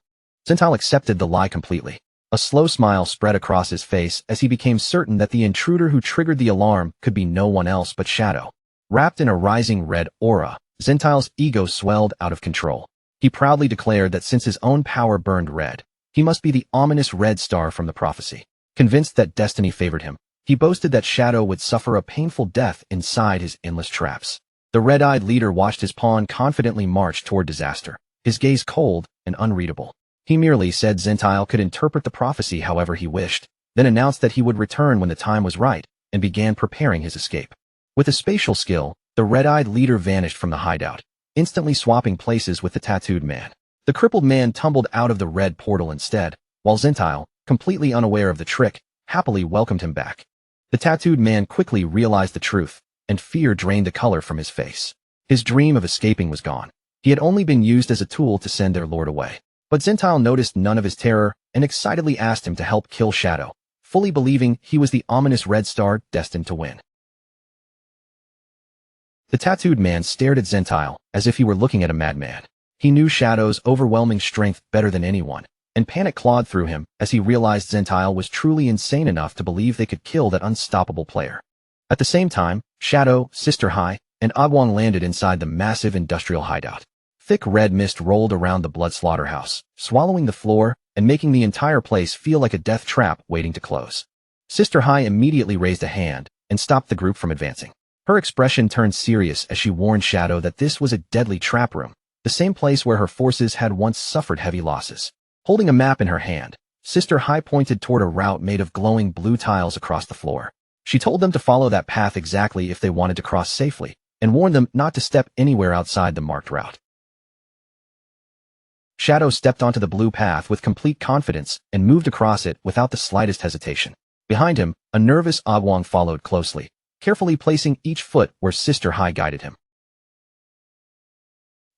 Zentile accepted the lie completely. A slow smile spread across his face as he became certain that the intruder who triggered the alarm could be no one else but Shadow. Wrapped in a rising red aura, Zentile's ego swelled out of control. He proudly declared that since his own power burned red, he must be the ominous red star from the prophecy. Convinced that destiny favored him, he boasted that Shadow would suffer a painful death inside his endless traps. The red-eyed leader watched his pawn confidently march toward disaster, his gaze cold and unreadable. He merely said Zentile could interpret the prophecy however he wished, then announced that he would return when the time was right, and began preparing his escape. With a spatial skill, the red-eyed leader vanished from the hideout, instantly swapping places with the tattooed man. The crippled man tumbled out of the red portal instead, while Zentile, completely unaware of the trick, happily welcomed him back. The tattooed man quickly realized the truth, and fear drained the color from his face. His dream of escaping was gone. He had only been used as a tool to send their lord away. But Zentile noticed none of his terror and excitedly asked him to help kill Shadow, fully believing he was the ominous red star destined to win. The tattooed man stared at Zentile as if he were looking at a madman. He knew Shadow's overwhelming strength better than anyone, and panic clawed through him as he realized Zentile was truly insane enough to believe they could kill that unstoppable player. At the same time, Shadow, Sister Hai, and Agwong landed inside the massive industrial hideout. Thick red mist rolled around the blood slaughterhouse, swallowing the floor and making the entire place feel like a death trap waiting to close. Sister Hai immediately raised a hand and stopped the group from advancing. Her expression turned serious as she warned Shadow that this was a deadly trap room, the same place where her forces had once suffered heavy losses. Holding a map in her hand, Sister Hai pointed toward a route made of glowing blue tiles across the floor. She told them to follow that path exactly if they wanted to cross safely, and warned them not to step anywhere outside the marked route. Shadow stepped onto the blue path with complete confidence and moved across it without the slightest hesitation. Behind him, a nervous Agwong followed closely, carefully placing each foot where Sister Hai guided him.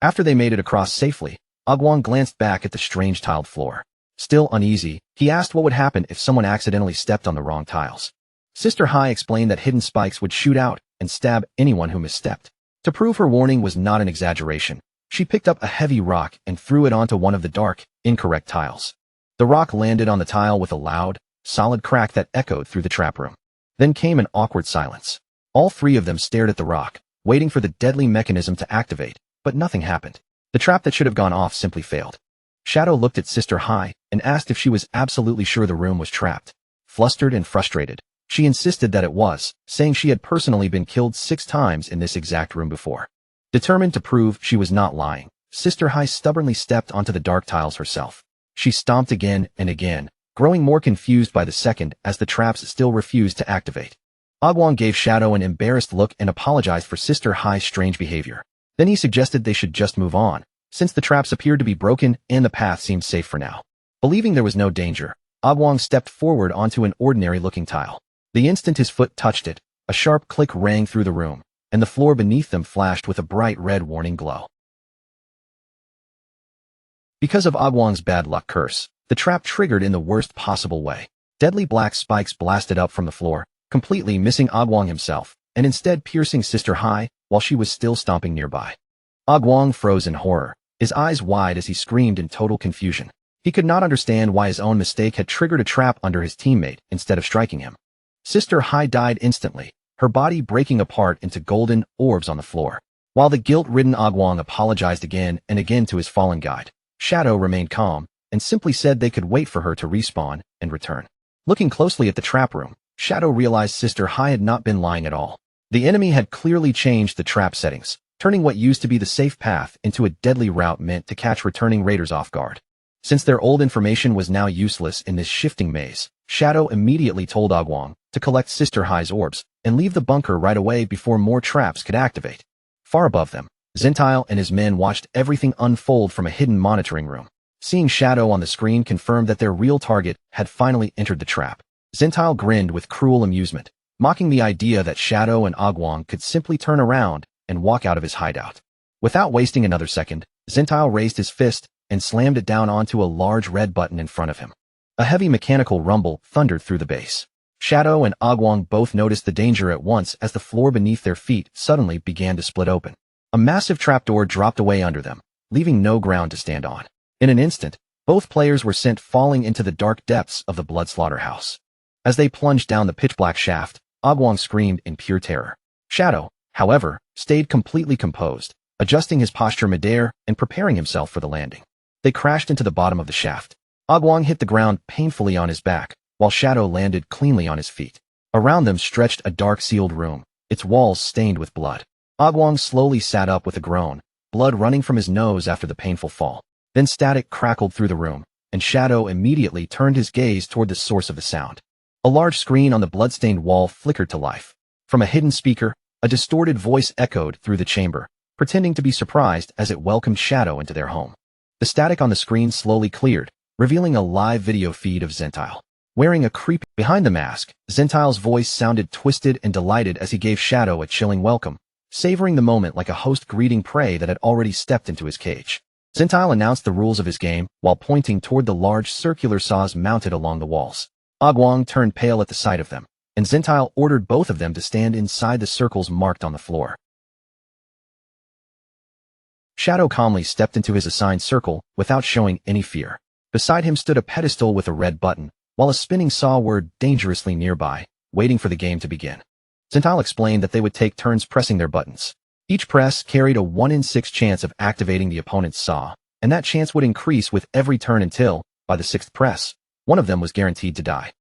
After they made it across safely, Agwong glanced back at the strange tiled floor. Still uneasy, he asked what would happen if someone accidentally stepped on the wrong tiles. Sister Hai explained that hidden spikes would shoot out and stab anyone who misstepped. To prove her warning was not an exaggeration, she picked up a heavy rock and threw it onto one of the dark, incorrect tiles. The rock landed on the tile with a loud, solid crack that echoed through the trap room. Then came an awkward silence. All three of them stared at the rock, waiting for the deadly mechanism to activate, but nothing happened. The trap that should have gone off simply failed. Shadow looked at Sister Hai and asked if she was absolutely sure the room was trapped. Flustered and frustrated, she insisted that it was, saying she had personally been killed 6 times in this exact room before. Determined to prove she was not lying, Sister Hai stubbornly stepped onto the dark tiles herself. She stomped again and again, growing more confused by the second as the traps still refused to activate. Agwong gave Shadow an embarrassed look and apologized for Sister Hai's strange behavior. Then he suggested they should just move on, since the traps appeared to be broken and the path seemed safe for now. Believing there was no danger, Agwong stepped forward onto an ordinary-looking tile. The instant his foot touched it, a sharp click rang through the room, and the floor beneath them flashed with a bright red warning glow. Because of Agwong's bad luck curse, the trap triggered in the worst possible way. Deadly black spikes blasted up from the floor, completely missing Agwong himself, and instead piercing Sister Hai while she was still stomping nearby. Agwong froze in horror, his eyes wide as he screamed in total confusion. He could not understand why his own mistake had triggered a trap under his teammate instead of striking him. Sister Hai died instantly, her body breaking apart into golden orbs on the floor. While the guilt-ridden Agwong apologized again and again to his fallen guide, Shadow remained calm and simply said they could wait for her to respawn and return. Looking closely at the trap room, Shadow realized Sister Hai had not been lying at all. The enemy had clearly changed the trap settings, turning what used to be the safe path into a deadly route meant to catch returning raiders off guard. Since their old information was now useless in this shifting maze, Shadow immediately told Agwong to collect Sister Hai's orbs and leave the bunker right away before more traps could activate. Far above them, Zentile and his men watched everything unfold from a hidden monitoring room. Seeing Shadow on the screen confirmed that their real target had finally entered the trap. Zentile grinned with cruel amusement, mocking the idea that Shadow and Agwong could simply turn around and walk out of his hideout. Without wasting another second, Zentile raised his fist and slammed it down onto a large red button in front of him. A heavy mechanical rumble thundered through the base. Shadow and Agwong both noticed the danger at once as the floor beneath their feet suddenly began to split open. A massive trapdoor dropped away under them, leaving no ground to stand on. In an instant, both players were sent falling into the dark depths of the blood slaughterhouse. As they plunged down the pitch-black shaft, Agwong screamed in pure terror. Shadow, however, stayed completely composed, adjusting his posture midair and preparing himself for the landing. They crashed into the bottom of the shaft. Agwong hit the ground painfully on his back, while Shadow landed cleanly on his feet. Around them stretched a dark sealed room, its walls stained with blood. Agwong slowly sat up with a groan, blood running from his nose after the painful fall. Then static crackled through the room, and Shadow immediately turned his gaze toward the source of the sound. A large screen on the bloodstained wall flickered to life. From a hidden speaker, a distorted voice echoed through the chamber, pretending to be surprised as it welcomed Shadow into their home. The static on the screen slowly cleared, revealing a live video feed of Zentile. Wearing a creepy behind the mask, Zentile's voice sounded twisted and delighted as he gave Shadow a chilling welcome, savoring the moment like a host greeting prey that had already stepped into his cage. Zentile announced the rules of his game while pointing toward the large circular saws mounted along the walls. Agwong turned pale at the sight of them, and Zentile ordered both of them to stand inside the circles marked on the floor. Shadow calmly stepped into his assigned circle without showing any fear. Beside him stood a pedestal with a red button, while a spinning saw whirred dangerously nearby, waiting for the game to begin. Zentile explained that they would take turns pressing their buttons. Each press carried a 1 in 6 chance of activating the opponent's saw, and that chance would increase with every turn until, by the 6th press, one of them was guaranteed to die.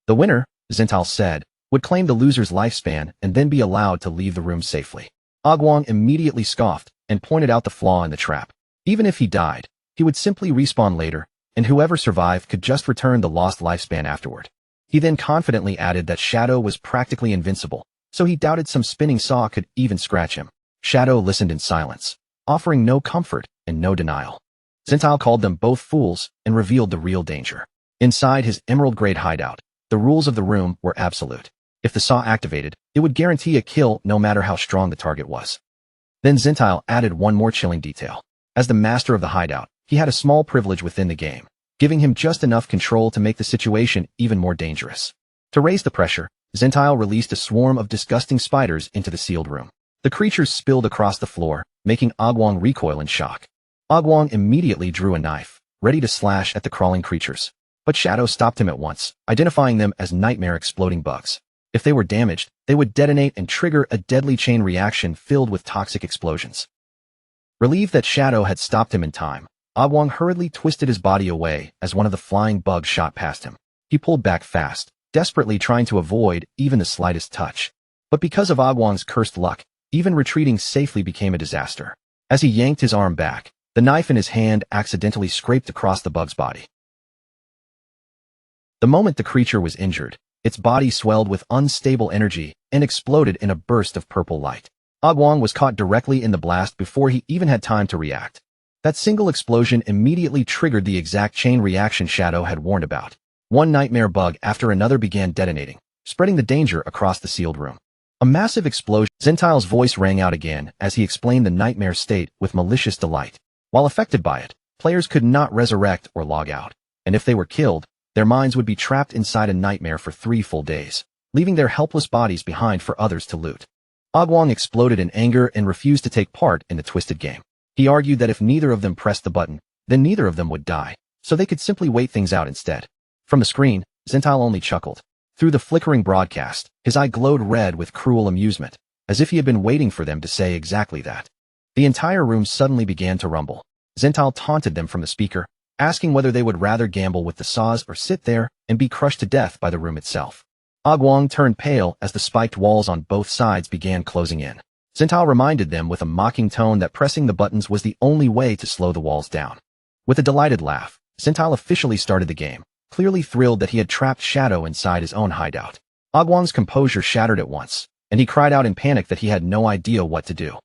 The winner, Zentile said, would claim the loser's lifespan and then be allowed to leave the room safely. Agwong immediately scoffed and pointed out the flaw in the trap. Even if he died, he would simply respawn later, and whoever survived could just return the lost lifespan afterward. He then confidently added that Shadow was practically invincible, so he doubted some spinning saw could even scratch him. Shadow listened in silence, offering no comfort and no denial. Zentile called them both fools and revealed the real danger. Inside his emerald-grade hideout, the rules of the room were absolute. If the saw activated, it would guarantee a kill no matter how strong the target was. Then Zentile added one more chilling detail. As the master of the hideout, he had a small privilege within the game, giving him just enough control to make the situation even more dangerous. To raise the pressure, Zentile released a swarm of disgusting spiders into the sealed room. The creatures spilled across the floor, making Agwong recoil in shock. Agwong immediately drew a knife, ready to slash at the crawling creatures. But Shadow stopped him at once, identifying them as nightmare exploding bugs. If they were damaged, they would detonate and trigger a deadly chain reaction filled with toxic explosions. Relieved that Shadow had stopped him in time, Agwong hurriedly twisted his body away as one of the flying bugs shot past him. He pulled back fast, desperately trying to avoid even the slightest touch. But because of Agwong's cursed luck, even retreating safely became a disaster. As he yanked his arm back, the knife in his hand accidentally scraped across the bug's body. The moment the creature was injured, its body swelled with unstable energy and exploded in a burst of purple light. Agwong was caught directly in the blast before he even had time to react. That single explosion immediately triggered the exact chain reaction Shadow had warned about. One nightmare bug after another began detonating, spreading the danger across the sealed room. A massive explosion. Zentile's voice rang out again as he explained the nightmare state with malicious delight. While affected by it, players could not resurrect or log out, and if they were killed, their minds would be trapped inside a nightmare for 3 full days, leaving their helpless bodies behind for others to loot. Agwong exploded in anger and refused to take part in the twisted game. He argued that if neither of them pressed the button, then neither of them would die, so they could simply wait things out instead. From the screen, Zentile only chuckled. Through the flickering broadcast, his eye glowed red with cruel amusement, as if he had been waiting for them to say exactly that. The entire room suddenly began to rumble. Zentile taunted them from the speaker, asking whether they would rather gamble with the saws or sit there and be crushed to death by the room itself. Agwang turned pale as the spiked walls on both sides began closing in. Zintal reminded them with a mocking tone that pressing the buttons was the only way to slow the walls down. With a delighted laugh, Zintal officially started the game, clearly thrilled that he had trapped Shadow inside his own hideout. Agwang's composure shattered at once, and he cried out in panic that he had no idea what to do.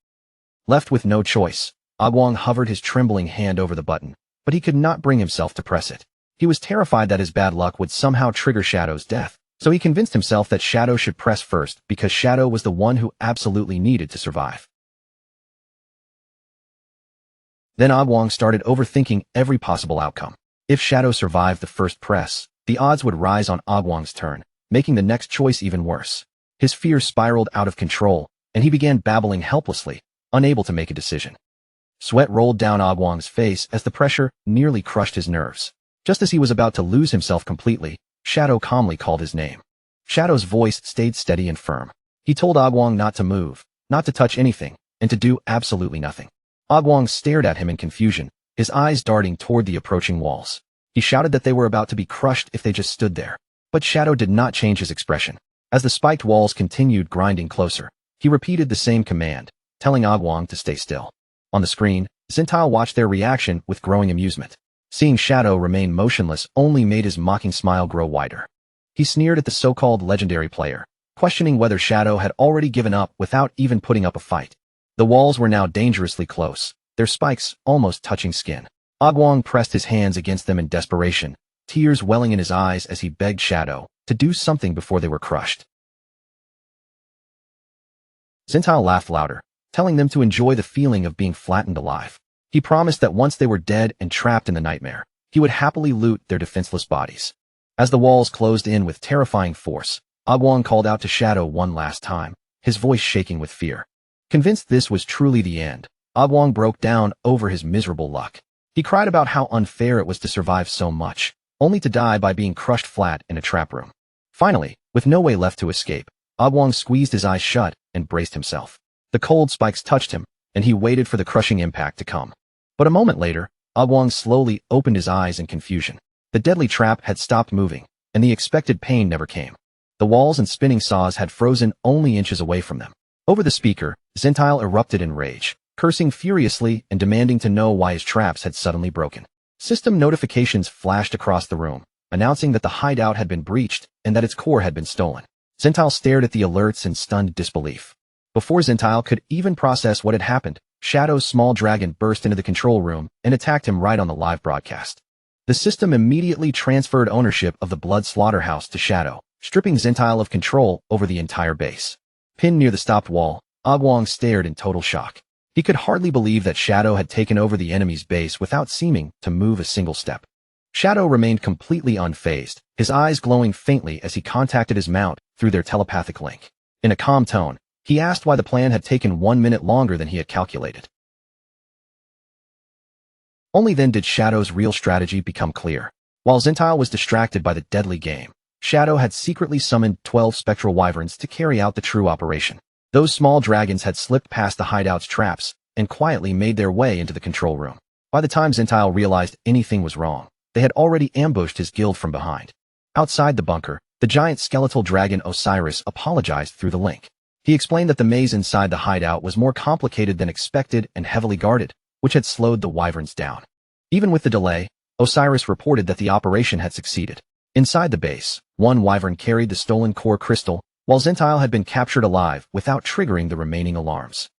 Left with no choice, Agwang hovered his trembling hand over the button, but he could not bring himself to press it. He was terrified that his bad luck would somehow trigger Shadow's death, so he convinced himself that Shadow should press first because Shadow was the one who absolutely needed to survive. Then Agwang started overthinking every possible outcome. If Shadow survived the first press, the odds would rise on Agwang's turn, making the next choice even worse. His fear spiraled out of control, and he began babbling helplessly, unable to make a decision. Sweat rolled down Agwang's face as the pressure nearly crushed his nerves. Just as he was about to lose himself completely, Shadow calmly called his name. Shadow's voice stayed steady and firm. He told Agwang not to move, not to touch anything, and to do absolutely nothing. Agwang stared at him in confusion, his eyes darting toward the approaching walls. He shouted that they were about to be crushed if they just stood there. But Shadow did not change his expression. As the spiked walls continued grinding closer, he repeated the same command, telling Agwang to stay still. On the screen, Zintal watched their reaction with growing amusement. Seeing Shadow remain motionless only made his mocking smile grow wider. He sneered at the so-called legendary player, questioning whether Shadow had already given up without even putting up a fight. The walls were now dangerously close, their spikes almost touching skin. Agwang pressed his hands against them in desperation, tears welling in his eyes as he begged Shadow to do something before they were crushed. Zintal laughed louder, telling them to enjoy the feeling of being flattened alive. He promised that once they were dead and trapped in the nightmare, he would happily loot their defenseless bodies. As the walls closed in with terrifying force, Agwang called out to Shadow one last time, his voice shaking with fear. Convinced this was truly the end, Agwang broke down over his miserable luck. He cried about how unfair it was to survive so much, only to die by being crushed flat in a trap room. Finally, with no way left to escape, Agwang squeezed his eyes shut and braced himself. The cold spikes touched him, and he waited for the crushing impact to come. But a moment later, Agwang slowly opened his eyes in confusion. The deadly trap had stopped moving, and the expected pain never came. The walls and spinning saws had frozen only inches away from them. Over the speaker, Zintal erupted in rage, cursing furiously and demanding to know why his traps had suddenly broken. System notifications flashed across the room, announcing that the hideout had been breached and that its core had been stolen. Zintal stared at the alerts in stunned disbelief. Before Zintal could even process what had happened, Shadow's small dragon burst into the control room and attacked him right on the live broadcast. The system immediately transferred ownership of the Blood Slaughterhouse to Shadow, stripping Zintal of control over the entire base. Pinned near the stopped wall, Agwang stared in total shock. He could hardly believe that Shadow had taken over the enemy's base without seeming to move a single step. Shadow remained completely unfazed, his eyes glowing faintly as he contacted his mount through their telepathic link. In a calm tone, he asked why the plan had taken 1 minute longer than he had calculated. Only then did Shadow's real strategy become clear. While Zintal was distracted by the deadly game, Shadow had secretly summoned 12 spectral wyverns to carry out the true operation. Those small dragons had slipped past the hideout's traps and quietly made their way into the control room. By the time Zintal realized anything was wrong, they had already ambushed his guild from behind. Outside the bunker, the giant skeletal dragon Osiris apologized through the link. He explained that the maze inside the hideout was more complicated than expected and heavily guarded, which had slowed the wyverns down. Even with the delay, Osiris reported that the operation had succeeded. Inside the base, one wyvern carried the stolen core crystal, while Zintal had been captured alive without triggering the remaining alarms.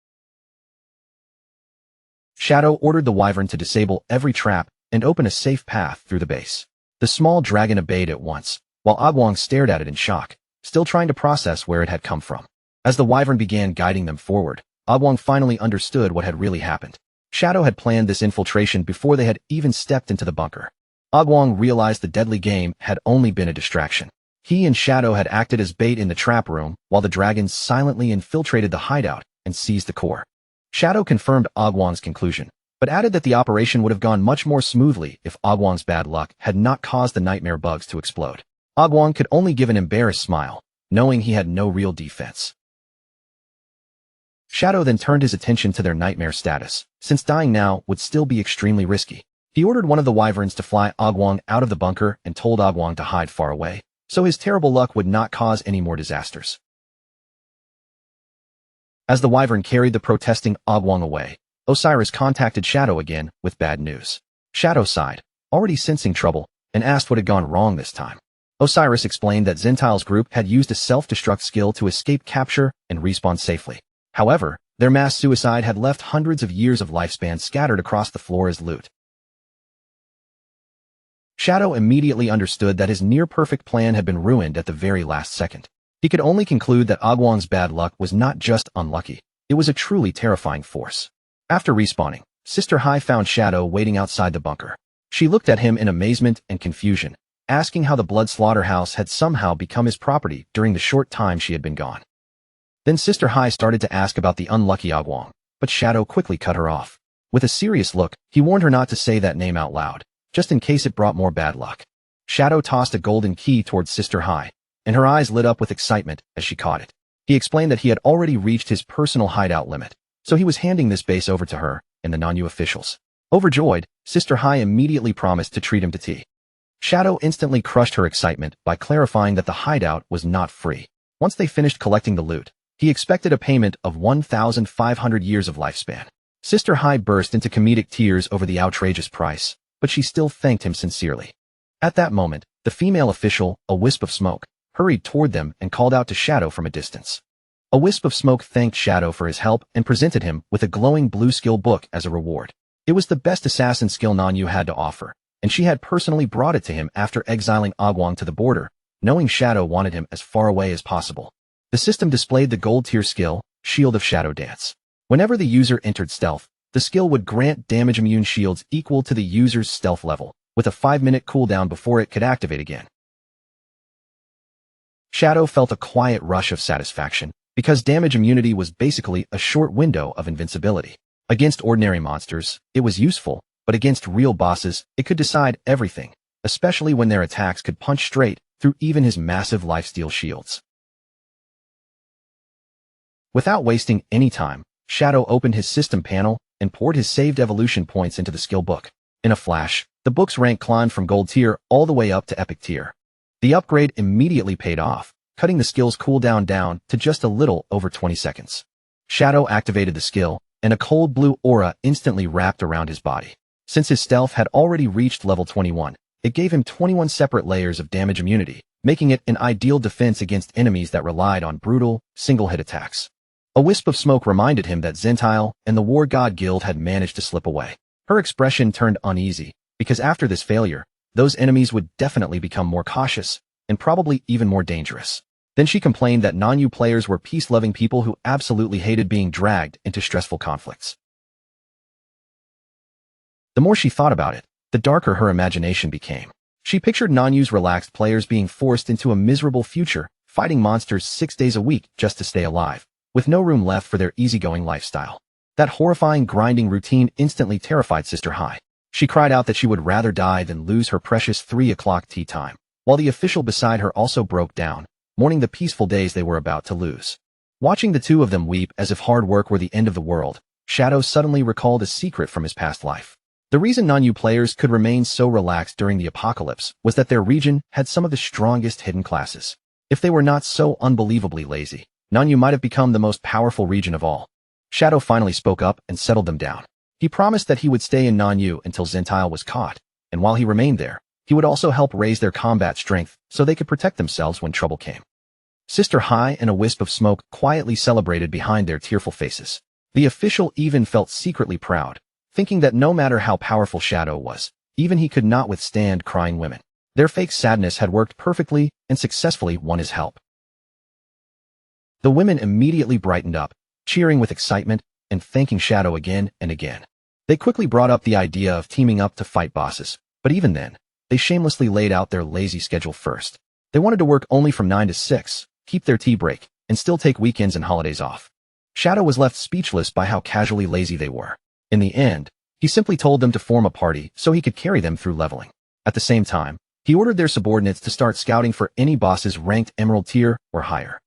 Shadow ordered the wyvern to disable every trap and open a safe path through the base. The small dragon obeyed at once, while Agwang stared at it in shock, still trying to process where it had come from. As the wyvern began guiding them forward, Agwang finally understood what had really happened. Shadow had planned this infiltration before they had even stepped into the bunker. Agwang realized the deadly game had only been a distraction. He and Shadow had acted as bait in the trap room, while the dragons silently infiltrated the hideout and seized the core. Shadow confirmed Agwang's conclusion, but added that the operation would have gone much more smoothly if Agwang's bad luck had not caused the nightmare bugs to explode. Agwang could only give an embarrassed smile, knowing he had no real defense. Shadow then turned his attention to their nightmare status, since dying now would still be extremely risky. He ordered one of the wyverns to fly Agwang out of the bunker and told Agwang to hide far away. so his terrible luck would not cause any more disasters. As the wyvern carried the protesting Agwong away, Osiris contacted Shadow again with bad news. Shadow sighed, already sensing trouble, and asked what had gone wrong this time. Osiris explained that Zentile's group had used a self-destruct skill to escape capture and respawn safely. However, their mass suicide had left hundreds of years of lifespan scattered across the floor as loot. Shadow immediately understood that his near-perfect plan had been ruined at the very last second. He could only conclude that Agwong's bad luck was not just unlucky, it was a truly terrifying force. After respawning, Sister Hai found Shadow waiting outside the bunker. She looked at him in amazement and confusion, asking how the blood slaughterhouse had somehow become his property during the short time she had been gone. Then Sister Hai started to ask about the unlucky Agwong, but Shadow quickly cut her off. With a serious look, he warned her not to say that name out loud, just in case it brought more bad luck. Shadow tossed a golden key towards Sister Hai, and her eyes lit up with excitement as she caught it. He explained that he had already reached his personal hideout limit, so he was handing this base over to her and the Nanyu officials. Overjoyed, Sister Hai immediately promised to treat him to tea. Shadow instantly crushed her excitement by clarifying that the hideout was not free. Once they finished collecting the loot, he expected a payment of 1,500 years of lifespan. Sister Hai burst into comedic tears over the outrageous price, but she still thanked him sincerely. At that moment, the female official, a wisp of smoke, hurried toward them and called out to Shadow from a distance. A wisp of smoke thanked Shadow for his help and presented him with a glowing blue skill book as a reward. It was the best assassin skill Nanyu had to offer, and she had personally brought it to him after exiling Agwong to the border, knowing Shadow wanted him as far away as possible. The system displayed the gold tier skill, Shield of Shadow Dance. Whenever the user entered stealth, the skill would grant damage immune shields equal to the user's stealth level, with a 5-minute cooldown before it could activate again. Shadow felt a quiet rush of satisfaction, because damage immunity was basically a short window of invincibility. Against ordinary monsters, it was useful, but against real bosses, it could decide everything, especially when their attacks could punch straight through even his massive lifesteal shields. Without wasting any time, Shadow opened his system panel and poured his saved evolution points into the skill book. In a flash, the book's rank climbed from gold tier all the way up to epic tier. The upgrade immediately paid off, cutting the skill's cooldown down to just a little over 20 seconds. Shadow activated the skill, and a cold blue aura instantly wrapped around his body. Since his stealth had already reached level 21, it gave him 21 separate layers of damage immunity, making it an ideal defense against enemies that relied on brutal, single-hit attacks. A wisp of smoke reminded him that Zentile and the War God Guild had managed to slip away. Her expression turned uneasy, because after this failure, those enemies would definitely become more cautious, and probably even more dangerous. Then she complained that Nanyu players were peace-loving people who absolutely hated being dragged into stressful conflicts. The more she thought about it, the darker her imagination became. She pictured Nanyu's relaxed players being forced into a miserable future, fighting monsters 6 days a week just to stay alive, with no room left for their easygoing lifestyle. That horrifying grinding routine instantly terrified Sister Hai. She cried out that she would rather die than lose her precious 3 o'clock tea time, while the official beside her also broke down, mourning the peaceful days they were about to lose. Watching the two of them weep as if hard work were the end of the world, Shadow suddenly recalled a secret from his past life. The reason Nanyu players could remain so relaxed during the apocalypse was that their region had some of the strongest hidden classes. If they were not so unbelievably lazy, Nanyu might have become the most powerful region of all. Shadow finally spoke up and settled them down. He promised that he would stay in Nanyu until Zentile was caught, and while he remained there, he would also help raise their combat strength so they could protect themselves when trouble came. Sister Hai and a wisp of smoke quietly celebrated behind their tearful faces. The official even felt secretly proud, thinking that no matter how powerful Shadow was, even he could not withstand crying women. Their fake sadness had worked perfectly and successfully won his help. The women immediately brightened up, cheering with excitement and thanking Shadow again and again. They quickly brought up the idea of teaming up to fight bosses, but even then, they shamelessly laid out their lazy schedule first. They wanted to work only from 9 to 6, keep their tea break, and still take weekends and holidays off. Shadow was left speechless by how casually lazy they were. In the end, he simply told them to form a party so he could carry them through leveling. At the same time, he ordered their subordinates to start scouting for any bosses ranked Emerald tier or higher.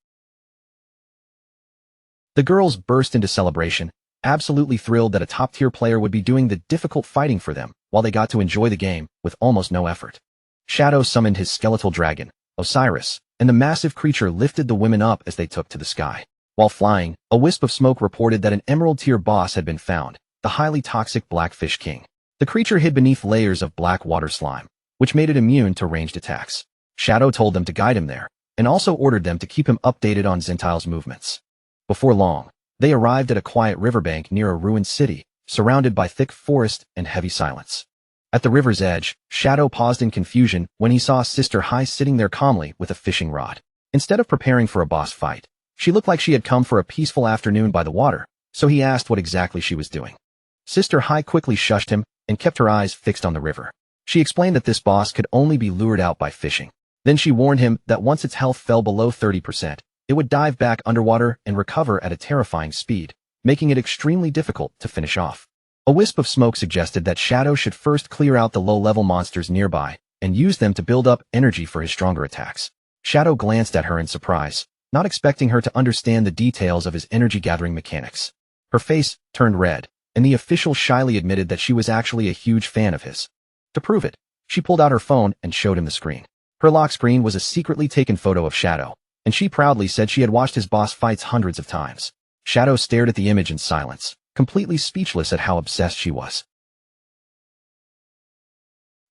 The girls burst into celebration, absolutely thrilled that a top-tier player would be doing the difficult fighting for them while they got to enjoy the game with almost no effort. Shadow summoned his skeletal dragon, Osiris, and the massive creature lifted the women up as they took to the sky. While flying, a wisp of smoke reported that an emerald-tier boss had been found, the highly toxic Blackfish King. The creature hid beneath layers of black water slime, which made it immune to ranged attacks. Shadow told them to guide him there, and also ordered them to keep him updated on Zintile's movements. Before long, they arrived at a quiet riverbank near a ruined city, surrounded by thick forest and heavy silence. At the river's edge, Shadow paused in confusion when he saw Sister Hai sitting there calmly with a fishing rod. Instead of preparing for a boss fight, she looked like she had come for a peaceful afternoon by the water, so he asked what exactly she was doing. Sister Hai quickly shushed him and kept her eyes fixed on the river. She explained that this boss could only be lured out by fishing. Then she warned him that once its health fell below 30%, it would dive back underwater and recover at a terrifying speed, making it extremely difficult to finish off. A wisp of smoke suggested that Shadow should first clear out the low-level monsters nearby and use them to build up energy for his stronger attacks. Shadow glanced at her in surprise, not expecting her to understand the details of his energy-gathering mechanics. Her face turned red, and the official shyly admitted that she was actually a huge fan of his. To prove it, she pulled out her phone and showed him the screen. Her lock screen was a secretly taken photo of Shadow, and she proudly said she had watched his boss fights hundreds of times. Shadow stared at the image in silence, completely speechless at how obsessed she was.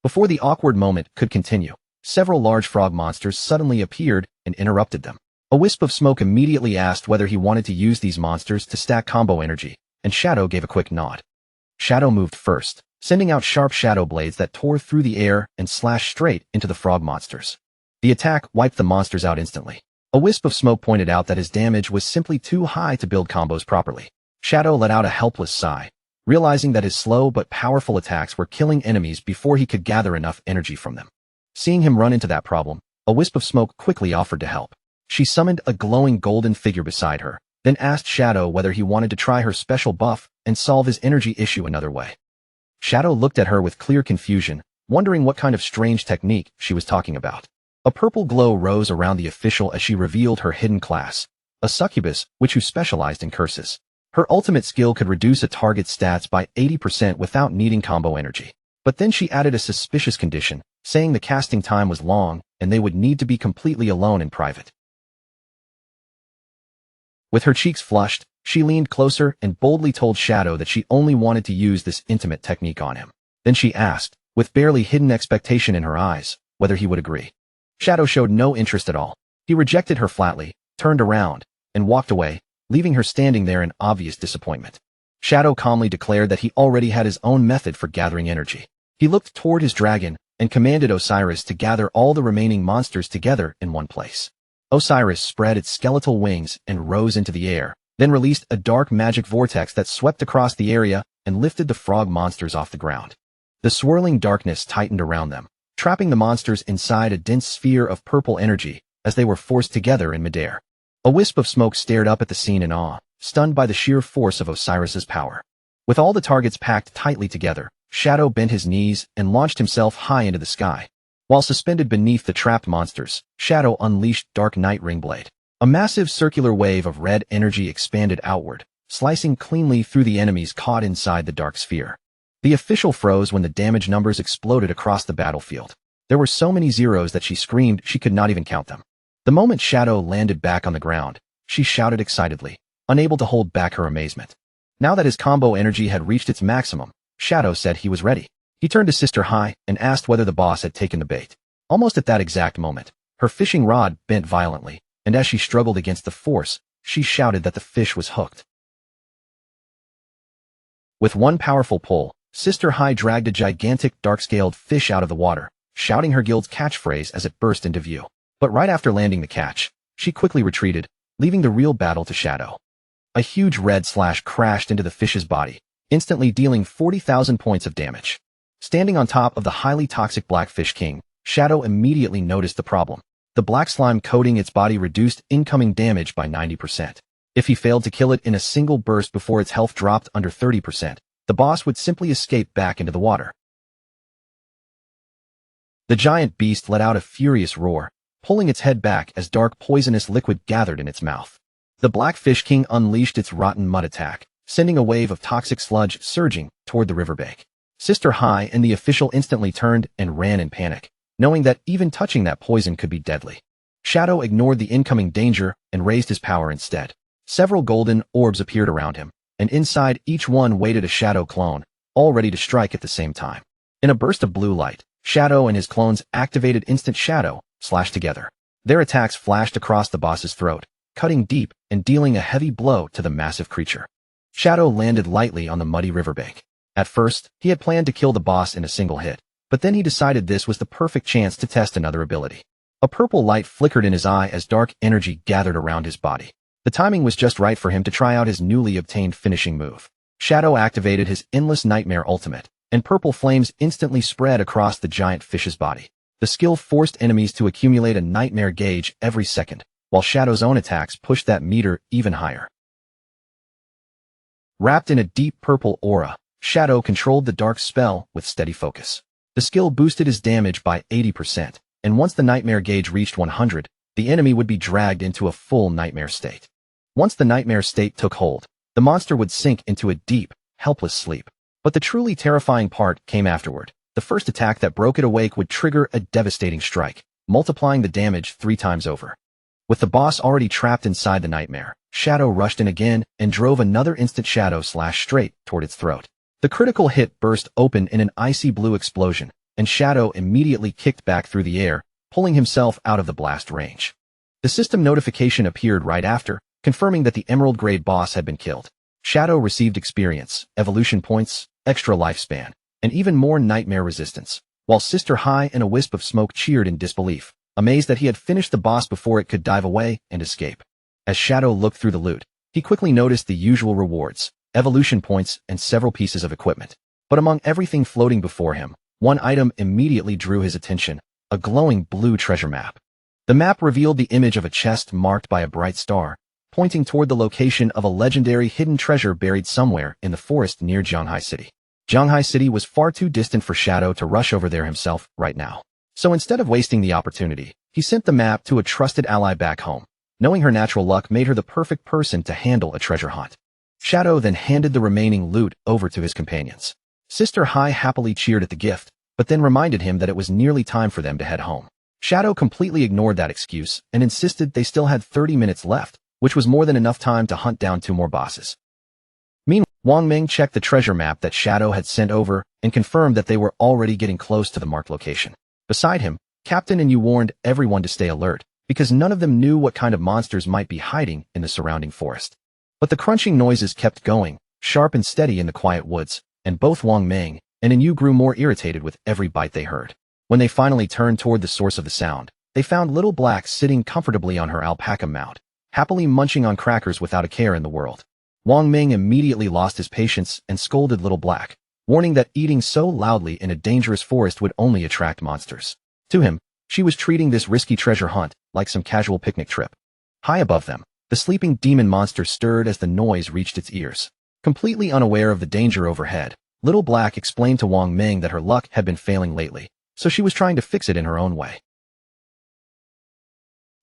Before the awkward moment could continue, several large frog monsters suddenly appeared and interrupted them. A wisp of smoke immediately asked whether he wanted to use these monsters to stack combo energy, and Shadow gave a quick nod. Shadow moved first, sending out sharp shadow blades that tore through the air and slashed straight into the frog monsters. The attack wiped the monsters out instantly. A wisp of smoke pointed out that his damage was simply too high to build combos properly. Shadow let out a helpless sigh, realizing that his slow but powerful attacks were killing enemies before he could gather enough energy from them. Seeing him run into that problem, a wisp of smoke quickly offered to help. She summoned a glowing golden figure beside her, then asked Shadow whether he wanted to try her special buff and solve his energy issue another way. Shadow looked at her with clear confusion, wondering what kind of strange technique she was talking about. A purple glow rose around the official as she revealed her hidden class, a succubus who specialized in curses. Her ultimate skill could reduce a target's stats by 80% without needing combo energy. But then she added a suspicious condition, saying the casting time was long and they would need to be completely alone in private. With her cheeks flushed, she leaned closer and boldly told Shadow that she only wanted to use this intimate technique on him. Then she asked, with barely hidden expectation in her eyes, whether he would agree. Shadow showed no interest at all. He rejected her flatly, turned around, and walked away, leaving her standing there in obvious disappointment. Shadow calmly declared that he already had his own method for gathering energy. He looked toward his dragon and commanded Osiris to gather all the remaining monsters together in one place. Osiris spread its skeletal wings and rose into the air, then released a dark magic vortex that swept across the area and lifted the frog monsters off the ground. The swirling darkness tightened around them, trapping the monsters inside a dense sphere of purple energy as they were forced together in midair. A wisp of smoke stared up at the scene in awe, stunned by the sheer force of Osiris's power. With all the targets packed tightly together, Shadow bent his knees and launched himself high into the sky. While suspended beneath the trapped monsters, Shadow unleashed Dark Night Ringblade. A massive circular wave of red energy expanded outward, slicing cleanly through the enemies caught inside the dark sphere. The official froze when the damage numbers exploded across the battlefield. There were so many zeros that she screamed she could not even count them. The moment Shadow landed back on the ground, she shouted excitedly, unable to hold back her amazement. Now that his combo energy had reached its maximum, Shadow said he was ready. He turned to Sister Hai and asked whether the boss had taken the bait. Almost at that exact moment, her fishing rod bent violently, and as she struggled against the force, she shouted that the fish was hooked. With one powerful pull, Sister Hai dragged a gigantic dark-scaled fish out of the water, shouting her guild's catchphrase as it burst into view. But right after landing the catch, she quickly retreated, leaving the real battle to Shadow. A huge red slash crashed into the fish's body, instantly dealing 40,000 points of damage. Standing on top of the highly toxic Blackfish King, Shadow immediately noticed the problem. The black slime coating its body reduced incoming damage by 90%. If he failed to kill it in a single burst before its health dropped under 30%, the boss would simply escape back into the water. The giant beast let out a furious roar, pulling its head back as dark poisonous liquid gathered in its mouth. The Blackfish King unleashed its rotten mud attack, sending a wave of toxic sludge surging toward the riverbank. Sister Hai and the official instantly turned and ran in panic, knowing that even touching that poison could be deadly. Shadow ignored the incoming danger and raised his power instead. Several golden orbs appeared around him, and inside each one waited a Shadow clone, all ready to strike at the same time. In a burst of blue light, Shadow and his clones activated Instant Shadow, slashed together. Their attacks flashed across the boss's throat, cutting deep and dealing a heavy blow to the massive creature. Shadow landed lightly on the muddy riverbank. At first, he had planned to kill the boss in a single hit, but then he decided this was the perfect chance to test another ability. A purple light flickered in his eye as dark energy gathered around his body. The timing was just right for him to try out his newly obtained finishing move. Shadow activated his Endless Nightmare ultimate, and purple flames instantly spread across the giant fish's body. The skill forced enemies to accumulate a nightmare gauge every second, while Shadow's own attacks pushed that meter even higher. Wrapped in a deep purple aura, Shadow controlled the dark spell with steady focus. The skill boosted his damage by 80%, and once the nightmare gauge reached 100, the enemy would be dragged into a full nightmare state. Once the nightmare state took hold, the monster would sink into a deep, helpless sleep. But the truly terrifying part came afterward. The first attack that broke it awake would trigger a devastating strike, multiplying the damage 3 times over. With the boss already trapped inside the nightmare, Shadow rushed in again and drove another Instant Shadow slash straight toward its throat. The critical hit burst open in an icy blue explosion, and Shadow immediately kicked back through the air, pulling himself out of the blast range. The system notification appeared right after, confirming that the Emerald-grade boss had been killed. Shadow received experience, evolution points, extra lifespan, and even more nightmare resistance, while Sister High and a wisp of smoke cheered in disbelief, amazed that he had finished the boss before it could dive away and escape. As Shadow looked through the loot, he quickly noticed the usual rewards, evolution points, and several pieces of equipment. But among everything floating before him, one item immediately drew his attention, a glowing blue treasure map. The map revealed the image of a chest marked by a bright star, pointing toward the location of a legendary hidden treasure buried somewhere in the forest near Zhanghai City. Zhanghai City was far too distant for Shadow to rush over there himself right now. So instead of wasting the opportunity, he sent the map to a trusted ally back home, knowing her natural luck made her the perfect person to handle a treasure hunt. Shadow then handed the remaining loot over to his companions. Sister High happily cheered at the gift, but then reminded him that it was nearly time for them to head home. Shadow completely ignored that excuse and insisted they still had 30 minutes left, which was more than enough time to hunt down 2 more bosses. Meanwhile, Wang Ming checked the treasure map that Shadow had sent over and confirmed that they were already getting close to the marked location. Beside him, Captain and Yu warned everyone to stay alert, because none of them knew what kind of monsters might be hiding in the surrounding forest. But the crunching noises kept going, sharp and steady in the quiet woods, and both Wang Ming and Yu grew more irritated with every bite they heard. When they finally turned toward the source of the sound, they found Little Black sitting comfortably on her alpaca mount, happily munching on crackers without a care in the world. Wang Ming immediately lost his patience and scolded Little Black, warning that eating so loudly in a dangerous forest would only attract monsters. To him, she was treating this risky treasure hunt like some casual picnic trip. High above them, the sleeping demon monster stirred as the noise reached its ears. Completely unaware of the danger overhead, Little Black explained to Wang Ming that her luck had been failing lately, so she was trying to fix it in her own way.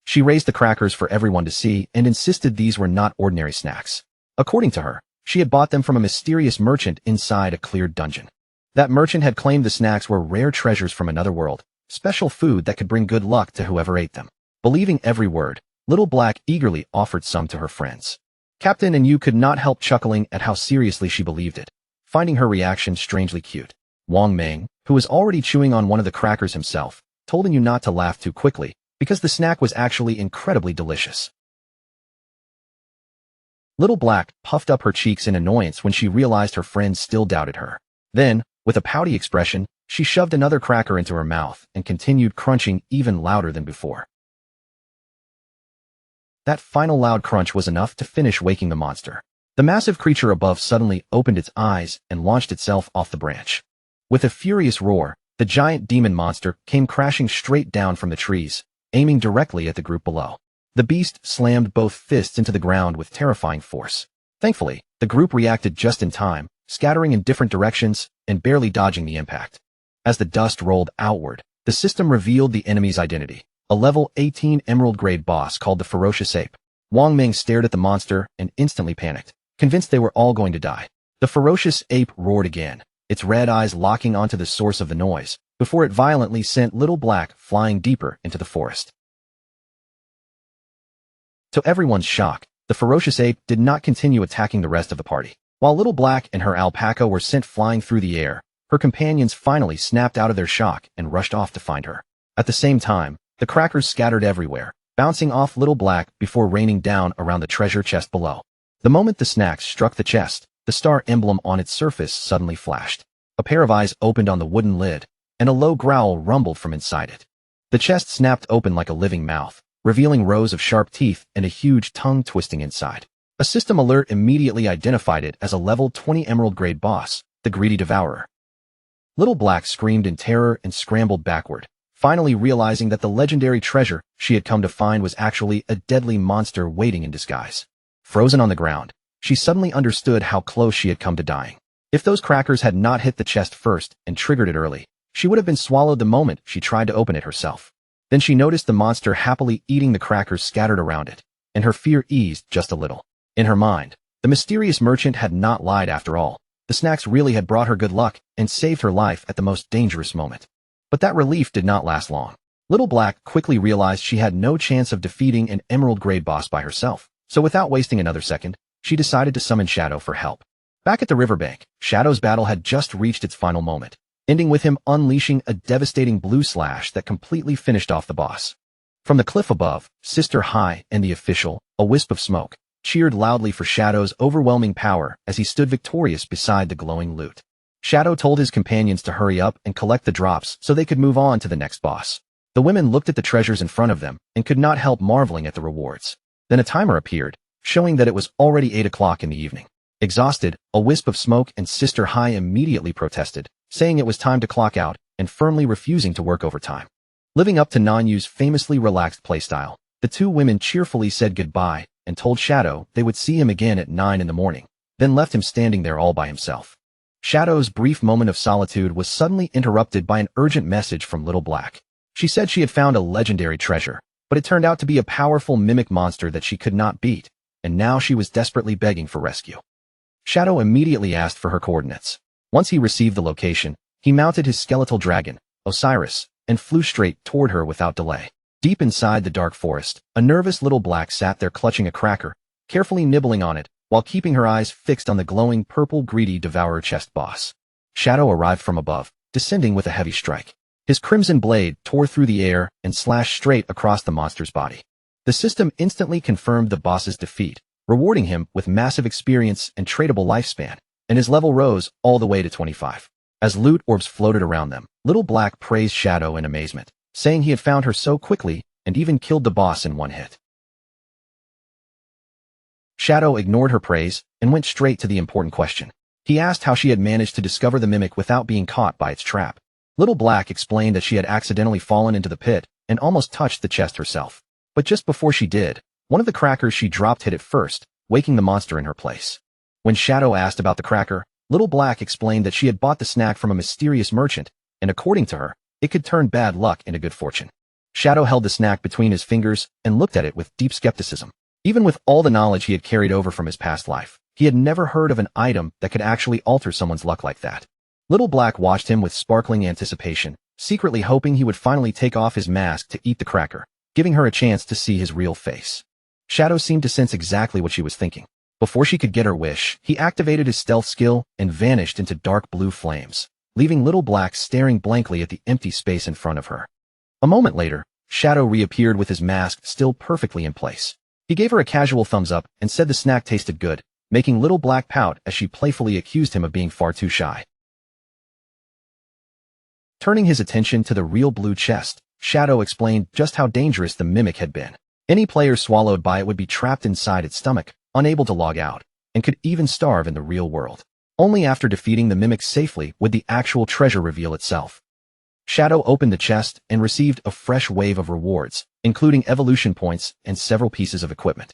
She raised the crackers for everyone to see and insisted these were not ordinary snacks. According to her, she had bought them from a mysterious merchant inside a cleared dungeon. That merchant had claimed the snacks were rare treasures from another world, special food that could bring good luck to whoever ate them. Believing every word, Little Black eagerly offered some to her friends. Captain and Yu could not help chuckling at how seriously she believed it, finding her reaction strangely cute. Wang Ming, who was already chewing on one of the crackers himself, told Yu not to laugh too quickly, because the snack was actually incredibly delicious. Little Black puffed up her cheeks in annoyance when she realized her friends still doubted her. Then, with a pouty expression, she shoved another cracker into her mouth and continued crunching even louder than before. That final loud crunch was enough to finish waking the monster. The massive creature above suddenly opened its eyes and launched itself off the branch. With a furious roar, the giant demon monster came crashing straight down from the trees, aiming directly at the group below. The beast slammed both fists into the ground with terrifying force. Thankfully, the group reacted just in time, scattering in different directions and barely dodging the impact. As the dust rolled outward, the system revealed the enemy's identity, a level 18 emerald-grade boss called the Ferocious Ape. Wang Ming stared at the monster and instantly panicked, convinced they were all going to die. The Ferocious Ape roared again, its red eyes locking onto the source of the noise, before it violently sent Little Black flying deeper into the forest. To everyone's shock, the ferocious ape did not continue attacking the rest of the party. While Little Black and her alpaca were sent flying through the air, her companions finally snapped out of their shock and rushed off to find her. At the same time, the crackers scattered everywhere, bouncing off Little Black before raining down around the treasure chest below. The moment the snacks struck the chest, the star emblem on its surface suddenly flashed. A pair of eyes opened on the wooden lid, and a low growl rumbled from inside it. The chest snapped open like a living mouth, revealing rows of sharp teeth and a huge tongue twisting inside. A system alert immediately identified it as a level 20 emerald-grade boss, the Greedy Devourer. Little Black screamed in terror and scrambled backward, finally realizing that the legendary treasure she had come to find was actually a deadly monster waiting in disguise. Frozen on the ground, she suddenly understood how close she had come to dying. If those crackers had not hit the chest first and triggered it early, she would have been swallowed the moment she tried to open it herself. Then she noticed the monster happily eating the crackers scattered around it, and her fear eased just a little. In her mind, the mysterious merchant had not lied after all. The snacks really had brought her good luck and saved her life at the most dangerous moment. But that relief did not last long. Little Black quickly realized she had no chance of defeating an emerald-grade boss by herself, so without wasting another second, she decided to summon Shadow for help. Back at the riverbank, Shadow's battle had just reached its final moment, ending with him unleashing a devastating blue slash that completely finished off the boss. From the cliff above, Sister High and the official, a wisp of smoke, cheered loudly for Shadow's overwhelming power as he stood victorious beside the glowing loot. Shadow told his companions to hurry up and collect the drops so they could move on to the next boss. The women looked at the treasures in front of them and could not help marveling at the rewards. Then a timer appeared, showing that it was already 8 o'clock in the evening. Exhausted, a wisp of smoke and Sister High immediately protested, saying it was time to clock out and firmly refusing to work overtime. Living up to Nanyu's famously relaxed playstyle, the two women cheerfully said goodbye and told Shadow they would see him again at 9 in the morning, then left him standing there all by himself. Shadow's brief moment of solitude was suddenly interrupted by an urgent message from Little Black. She said she had found a legendary treasure, but it turned out to be a powerful mimic monster that she could not beat, and now she was desperately begging for rescue. Shadow immediately asked for her coordinates. Once he received the location, he mounted his skeletal dragon, Osiris, and flew straight toward her without delay. Deep inside the dark forest, a nervous Little Black sat there clutching a cracker, carefully nibbling on it, while keeping her eyes fixed on the glowing purple Greedy Devourer chest boss. Shadow arrived from above, descending with a heavy strike. His crimson blade tore through the air and slashed straight across the monster's body. The system instantly confirmed the boss's defeat, rewarding him with massive experience and tradable lifespan, and his level rose all the way to 25. As loot orbs floated around them, Little Black praised Shadow in amazement, saying he had found her so quickly and even killed the boss in one hit. Shadow ignored her praise and went straight to the important question. He asked how she had managed to discover the mimic without being caught by its trap. Little Black explained that she had accidentally fallen into the pit and almost touched the chest herself. But just before she did, one of the crackers she dropped hit it first, waking the monster in her place. When Shadow asked about the cracker, Little Black explained that she had bought the snack from a mysterious merchant, and according to her, it could turn bad luck into good fortune. Shadow held the snack between his fingers and looked at it with deep skepticism. Even with all the knowledge he had carried over from his past life, he had never heard of an item that could actually alter someone's luck like that. Little Black watched him with sparkling anticipation, secretly hoping he would finally take off his mask to eat the cracker, giving her a chance to see his real face. Shadow seemed to sense exactly what she was thinking. Before she could get her wish, he activated his stealth skill and vanished into dark blue flames, leaving Little Black staring blankly at the empty space in front of her. A moment later, Shadow reappeared with his mask still perfectly in place. He gave her a casual thumbs up and said the snack tasted good, making Little Black pout as she playfully accused him of being far too shy. Turning his attention to the real blue chest, Shadow explained just how dangerous the mimic had been. Any player swallowed by it would be trapped inside its stomach, unable to log out, and could even starve in the real world. Only after defeating the mimic safely would the actual treasure reveal itself. Shadow opened the chest and received a fresh wave of rewards, including evolution points and several pieces of equipment.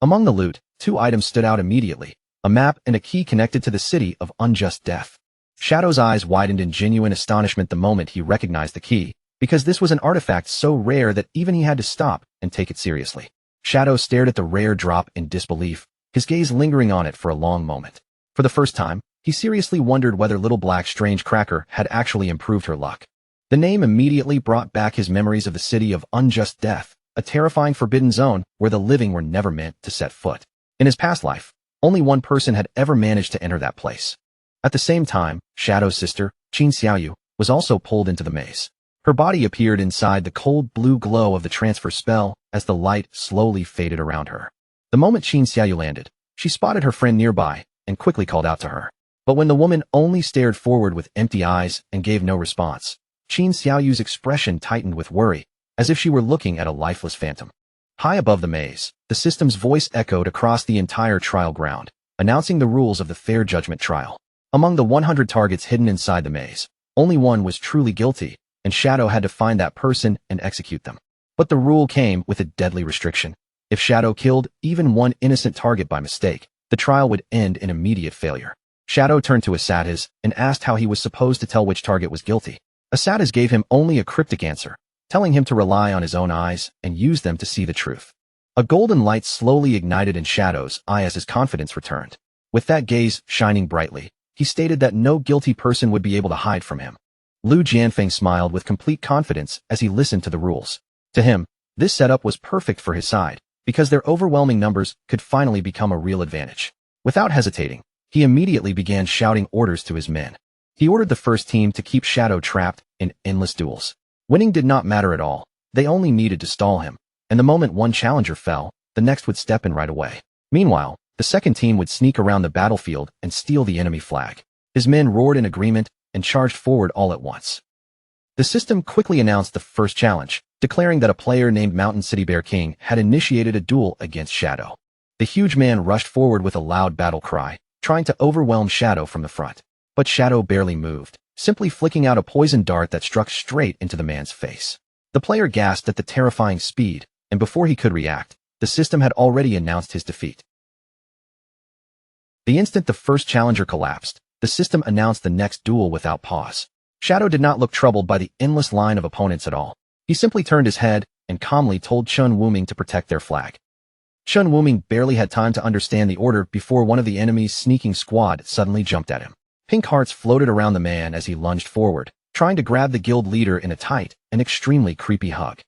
Among the loot, 2 items stood out immediately, a map and a key connected to the city of unjust death. Shadow's eyes widened in genuine astonishment the moment he recognized the key, because this was an artifact so rare that even he had to stop and take it seriously. Shadow stared at the rare drop in disbelief, his gaze lingering on it for a long moment. For the first time, he seriously wondered whether Little Black's strange cracker had actually improved her luck. The name immediately brought back his memories of the city of unjust death, a terrifying forbidden zone where the living were never meant to set foot. In his past life, only one person had ever managed to enter that place. At the same time, Shadow's sister, Qin Xiaoyu, was also pulled into the maze. Her body appeared inside the cold blue glow of the transfer spell as the light slowly faded around her. The moment Qin Xiaoyu landed, she spotted her friend nearby and quickly called out to her. But when the woman only stared forward with empty eyes and gave no response, Qin Xiaoyu's expression tightened with worry, as if she were looking at a lifeless phantom. High above the maze, the system's voice echoed across the entire trial ground, announcing the rules of the fair judgment trial. Among the 100 targets hidden inside the maze, only one was truly guilty, and Shadow had to find that person and execute them. But the rule came with a deadly restriction. If Shadow killed even one innocent target by mistake, the trial would end in immediate failure. Shadow turned to Asatiz and asked how he was supposed to tell which target was guilty. Asatiz gave him only a cryptic answer, telling him to rely on his own eyes and use them to see the truth. A golden light slowly ignited in Shadow's eye as his confidence returned. With that gaze shining brightly, he stated that no guilty person would be able to hide from him. Lu Jianfeng smiled with complete confidence as he listened to the rules. To him, this setup was perfect for his side, because their overwhelming numbers could finally become a real advantage. Without hesitating, he immediately began shouting orders to his men. He ordered the first team to keep Shadow trapped in endless duels. Winning did not matter at all, they only needed to stall him, and the moment one challenger fell, the next would step in right away. Meanwhile, the second team would sneak around the battlefield and steal the enemy flag. His men roared in agreement and charged forward all at once. The system quickly announced the first challenge, declaring that a player named Mountain City Bear King had initiated a duel against Shadow. The huge man rushed forward with a loud battle cry, trying to overwhelm Shadow from the front. But Shadow barely moved, simply flicking out a poison dart that struck straight into the man's face. The player gasped at the terrifying speed, and before he could react, the system had already announced his defeat. The instant the first challenger collapsed, the system announced the next duel without pause. Shadow did not look troubled by the endless line of opponents at all. He simply turned his head and calmly told Chun Wuming to protect their flag. Chun Wuming barely had time to understand the order before one of the enemy's sneaking squad suddenly jumped at him. Pink hearts floated around the man as he lunged forward, trying to grab the guild leader in a tight and extremely creepy hug.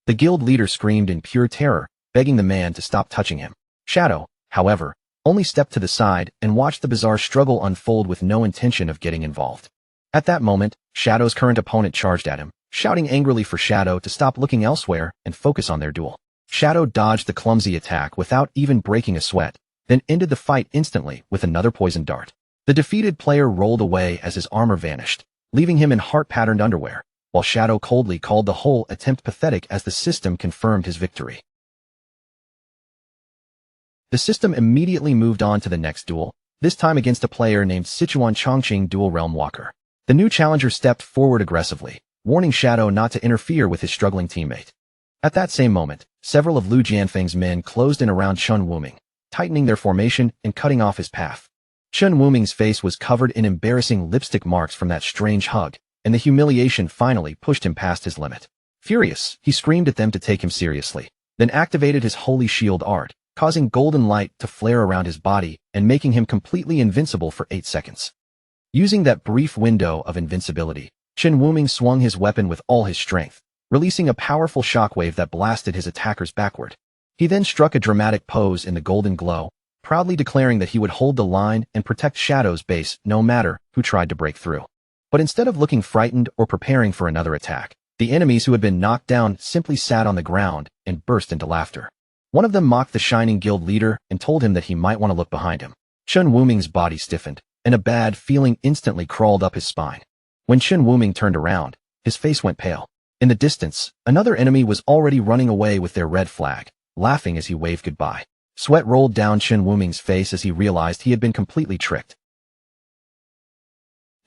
The guild leader screamed in pure terror, begging the man to stop touching him. Shadow, however, only stepped to the side and watched the bizarre struggle unfold with no intention of getting involved. At that moment, Shadow's current opponent charged at him, shouting angrily for Shadow to stop looking elsewhere and focus on their duel. Shadow dodged the clumsy attack without even breaking a sweat, then ended the fight instantly with another poison dart. The defeated player rolled away as his armor vanished, leaving him in heart-patterned underwear, while Shadow coldly called the whole attempt pathetic as the system confirmed his victory. The system immediately moved on to the next duel, this time against a player named Sichuan Chongqing Dual Realm Walker. The new challenger stepped forward aggressively, warning Shadow not to interfere with his struggling teammate. At that same moment, several of Lu Jianfeng's men closed in around Chun Wuming, tightening their formation and cutting off his path. Chun Wuming's face was covered in embarrassing lipstick marks from that strange hug, and the humiliation finally pushed him past his limit. Furious, he screamed at them to take him seriously, then activated his holy shield art, causing golden light to flare around his body and making him completely invincible for 8 seconds. Using that brief window of invincibility, Chun Wuming swung his weapon with all his strength, releasing a powerful shockwave that blasted his attackers backward. He then struck a dramatic pose in the golden glow, proudly declaring that he would hold the line and protect Shadow's base no matter who tried to break through. But instead of looking frightened or preparing for another attack, the enemies who had been knocked down simply sat on the ground and burst into laughter. One of them mocked the shining guild leader and told him that he might want to look behind him. Chun Wuming's body stiffened, and a bad feeling instantly crawled up his spine. When Chun Wuming turned around, his face went pale. In the distance, another enemy was already running away with their red flag, laughing as he waved goodbye. Sweat rolled down Chun Wuming's face as he realized he had been completely tricked.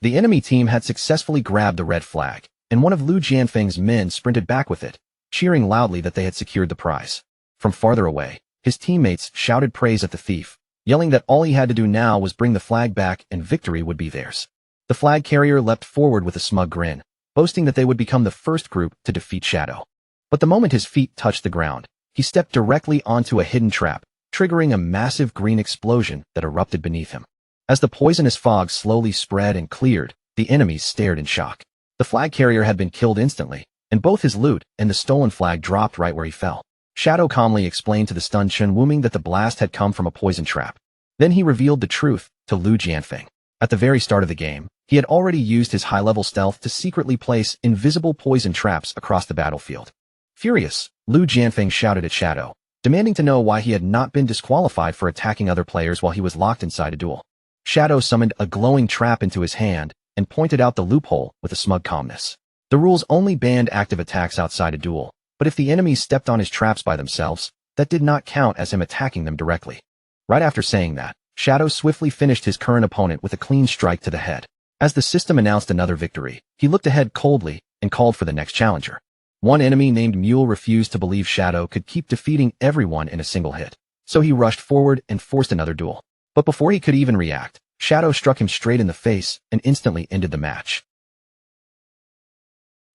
The enemy team had successfully grabbed the red flag, and one of Lu Jianfeng's men sprinted back with it, cheering loudly that they had secured the prize. From farther away, his teammates shouted praise at the thief, yelling that all he had to do now was bring the flag back and victory would be theirs. The flag carrier leapt forward with a smug grin, boasting that they would become the first group to defeat Shadow. But the moment his feet touched the ground, he stepped directly onto a hidden trap, triggering a massive green explosion that erupted beneath him. As the poisonous fog slowly spread and cleared, the enemies stared in shock. The flag carrier had been killed instantly, and both his loot and the stolen flag dropped right where he fell. Shadow calmly explained to the stunned Chen Wuming that the blast had come from a poison trap. Then he revealed the truth to Lu Jianfeng. At the very start of the game, he had already used his high-level stealth to secretly place invisible poison traps across the battlefield. Furious, Lu Jianfeng shouted at Shadow, demanding to know why he had not been disqualified for attacking other players while he was locked inside a duel. Shadow summoned a glowing trap into his hand and pointed out the loophole with a smug calmness. The rules only banned active attacks outside a duel, but if the enemies stepped on his traps by themselves, that did not count as him attacking them directly. Right after saying that, Shadow swiftly finished his current opponent with a clean strike to the head. As the system announced another victory, he looked ahead coldly and called for the next challenger. One enemy named Mule refused to believe Shadow could keep defeating everyone in a single hit, so he rushed forward and forced another duel. But before he could even react, Shadow struck him straight in the face and instantly ended the match.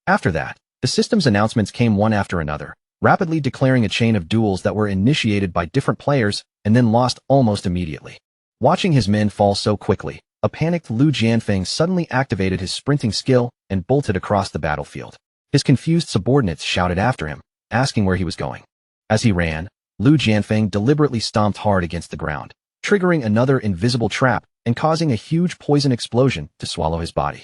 After that, the system's announcements came one after another, rapidly declaring a chain of duels that were initiated by different players and then lost almost immediately. Watching his men fall so quickly, a panicked Lu Jianfeng suddenly activated his sprinting skill and bolted across the battlefield. His confused subordinates shouted after him, asking where he was going. As he ran, Lu Jianfeng deliberately stomped hard against the ground, triggering another invisible trap and causing a huge poison explosion to swallow his body.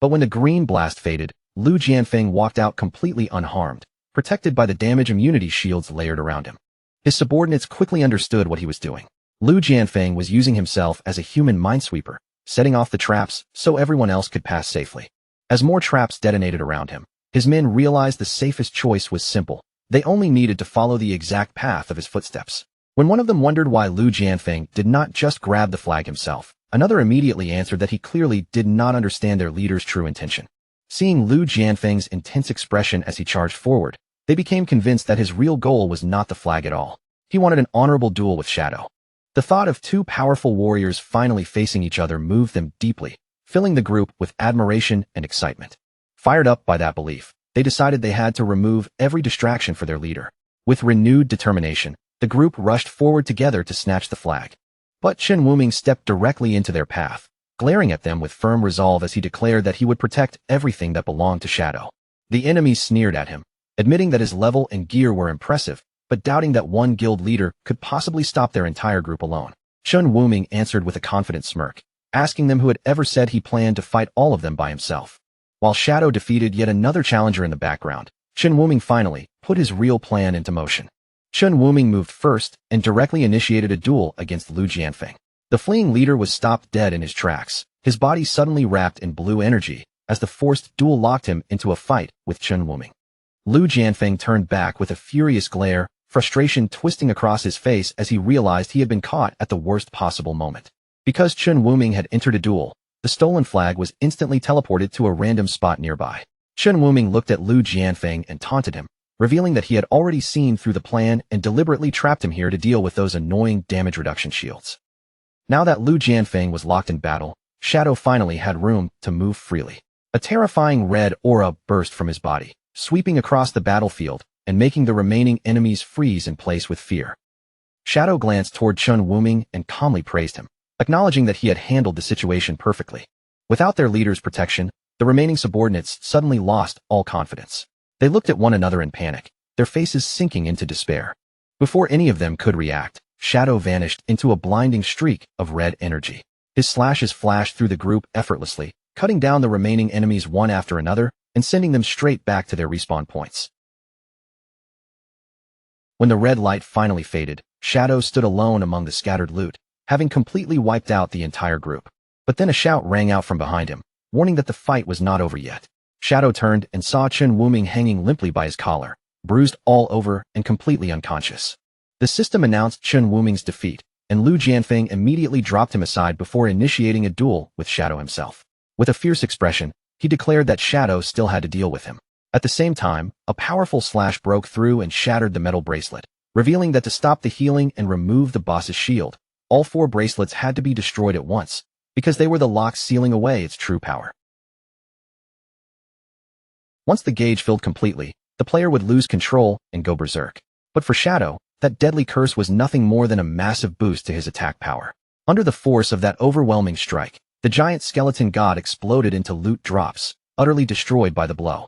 But when the green blast faded, Lu Jianfeng walked out completely unharmed, protected by the damage immunity shields layered around him. His subordinates quickly understood what he was doing. Lu Jianfeng was using himself as a human minesweeper, setting off the traps so everyone else could pass safely. As more traps detonated around him, his men realized the safest choice was simple. They only needed to follow the exact path of his footsteps. When one of them wondered why Lu Jianfeng did not just grab the flag himself, another immediately answered that he clearly did not understand their leader's true intention. Seeing Lu Jianfeng's intense expression as he charged forward, they became convinced that his real goal was not the flag at all. He wanted an honorable duel with Shadow. The thought of two powerful warriors finally facing each other moved them deeply, filling the group with admiration and excitement. Fired up by that belief, they decided they had to remove every distraction for their leader. With renewed determination, the group rushed forward together to snatch the flag. But Chen Wuming stepped directly into their path, glaring at them with firm resolve as he declared that he would protect everything that belonged to Shadow. The enemies sneered at him, admitting that his level and gear were impressive, but doubting that one guild leader could possibly stop their entire group alone. Chen Wuming answered with a confident smirk, asking them who had ever said he planned to fight all of them by himself. While Shadow defeated yet another challenger in the background, Chen Wuming finally put his real plan into motion. Chen Wuming moved first and directly initiated a duel against Lu Jianfeng. The fleeing leader was stopped dead in his tracks, his body suddenly wrapped in blue energy, as the forced duel locked him into a fight with Chen Wuming. Lu Jianfeng turned back with a furious glare, frustration twisting across his face as he realized he had been caught at the worst possible moment. Because Chen Wuming had entered a duel, the stolen flag was instantly teleported to a random spot nearby. Chen Wuming looked at Lu Jianfeng and taunted him, revealing that he had already seen through the plan and deliberately trapped him here to deal with those annoying damage reduction shields. Now that Lu Jianfeng was locked in battle, Shadow finally had room to move freely. A terrifying red aura burst from his body, sweeping across the battlefield and making the remaining enemies freeze in place with fear. Shadow glanced toward Chen Wuming and calmly praised him, acknowledging that he had handled the situation perfectly. Without their leader's protection, the remaining subordinates suddenly lost all confidence. They looked at one another in panic, their faces sinking into despair. Before any of them could react, Shadow vanished into a blinding streak of red energy. His slashes flashed through the group effortlessly, cutting down the remaining enemies one after another and sending them straight back to their respawn points. When the red light finally faded, Shadow stood alone among the scattered loot, having completely wiped out the entire group. But then a shout rang out from behind him, warning that the fight was not over yet. Shadow turned and saw Chen Wuming hanging limply by his collar, bruised all over and completely unconscious. The system announced Chen Wuming's defeat, and Lu Jianfeng immediately dropped him aside before initiating a duel with Shadow himself. With a fierce expression, he declared that Shadow still had to deal with him. At the same time, a powerful slash broke through and shattered the metal bracelet, revealing that to stop the healing and remove the boss's shield, all 4 bracelets had to be destroyed at once, because they were the locks sealing away its true power. Once the gauge filled completely, the player would lose control and go berserk. But for Shadow, that deadly curse was nothing more than a massive boost to his attack power. Under the force of that overwhelming strike, the giant skeleton god exploded into loot drops, utterly destroyed by the blow.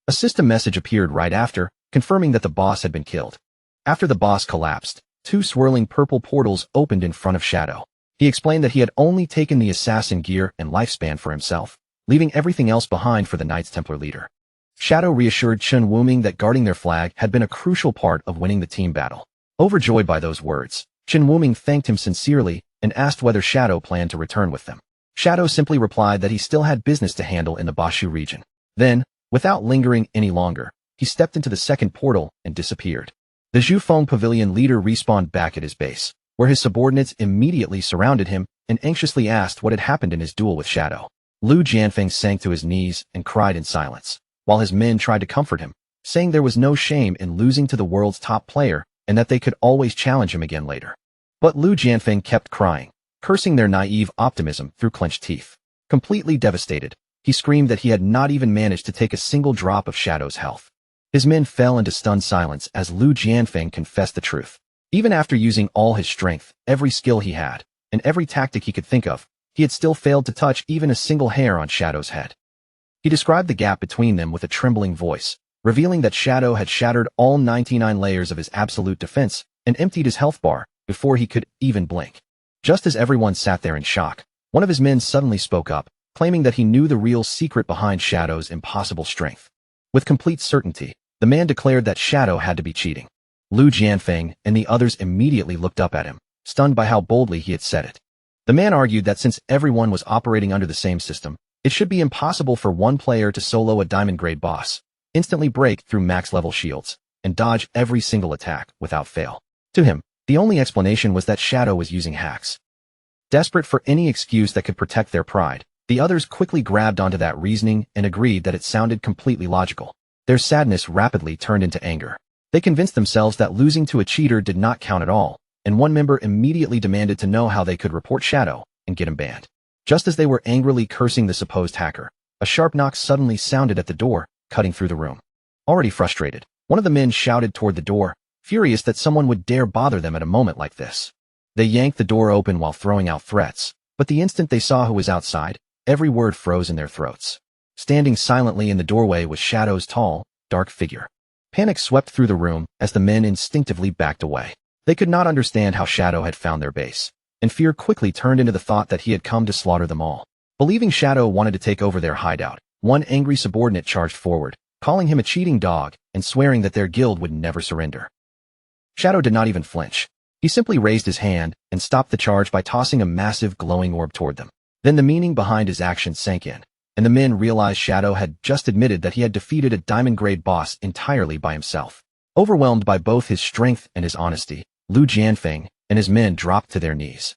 A system message appeared right after, confirming that the boss had been killed. After the boss collapsed, two swirling purple portals opened in front of Shadow. He explained that he had only taken the assassin gear and lifespan for himself, leaving everything else behind for the Knights Templar leader. Shadow reassured Chen Wuming that guarding their flag had been a crucial part of winning the team battle. Overjoyed by those words, Chen Wuming thanked him sincerely and asked whether Shadow planned to return with them. Shadow simply replied that he still had business to handle in the Bashu region. Then, without lingering any longer, he stepped into the second portal and disappeared. The Zhufeng Pavilion leader respawned back at his base, where his subordinates immediately surrounded him and anxiously asked what had happened in his duel with Shadow. Lu Jianfeng sank to his knees and cried in silence, while his men tried to comfort him, saying there was no shame in losing to the world's top player and that they could always challenge him again later. But Lu Jianfeng kept crying, cursing their naive optimism through clenched teeth. Completely devastated, he screamed that he had not even managed to take a single drop of Shadow's health. His men fell into stunned silence as Lu Jianfeng confessed the truth. Even after using all his strength, every skill he had, and every tactic he could think of, he had still failed to touch even a single hair on Shadow's head. He described the gap between them with a trembling voice, revealing that Shadow had shattered all 99 layers of his absolute defense and emptied his health bar before he could even blink. Just as everyone sat there in shock, one of his men suddenly spoke up, claiming that he knew the real secret behind Shadow's impossible strength. With complete certainty, the man declared that Shadow had to be cheating. Lu Jianfeng and the others immediately looked up at him, stunned by how boldly he had said it. The man argued that since everyone was operating under the same system, it should be impossible for one player to solo a diamond-grade boss, instantly break through max-level shields, and dodge every single attack without fail. To him, the only explanation was that Shadow was using hacks. Desperate for any excuse that could protect their pride, the others quickly grabbed onto that reasoning and agreed that it sounded completely logical. Their sadness rapidly turned into anger. They convinced themselves that losing to a cheater did not count at all, and one member immediately demanded to know how they could report Shadow and get him banned. Just as they were angrily cursing the supposed hacker, a sharp knock suddenly sounded at the door, cutting through the room. Already frustrated, one of the men shouted toward the door, furious that someone would dare bother them at a moment like this. They yanked the door open while throwing out threats, but the instant they saw who was outside, every word froze in their throats. Standing silently in the doorway was Shadow's tall, dark figure. Panic swept through the room as the men instinctively backed away. They could not understand how Shadow had found their base, and fear quickly turned into the thought that he had come to slaughter them all. Believing Shadow wanted to take over their hideout, one angry subordinate charged forward, calling him a cheating dog and swearing that their guild would never surrender. Shadow did not even flinch. He simply raised his hand and stopped the charge by tossing a massive glowing orb toward them. Then the meaning behind his action sank in, and the men realized Shadow had just admitted that he had defeated a diamond-grade boss entirely by himself. Overwhelmed by both his strength and his honesty, Lu Jianfeng and his men dropped to their knees.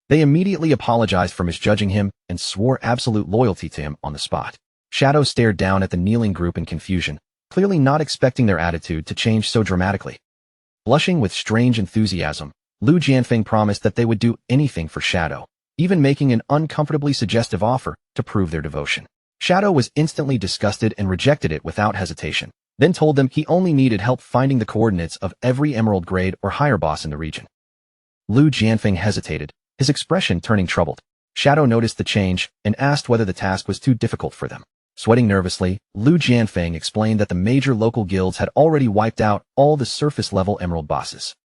They immediately apologized for misjudging him and swore absolute loyalty to him on the spot. Shadow stared down at the kneeling group in confusion, clearly not expecting their attitude to change so dramatically. Blushing with strange enthusiasm, Lu Jianfeng promised that they would do anything for Shadow, even making an uncomfortably suggestive offer to prove their devotion. Shadow was instantly disgusted and rejected it without hesitation, then told them he only needed help finding the coordinates of every emerald grade or higher boss in the region. Lu Jianfeng hesitated, his expression turning troubled. Shadow noticed the change and asked whether the task was too difficult for them. Sweating nervously, Lu Jianfeng explained that the major local guilds had already wiped out all the surface-level emerald bosses.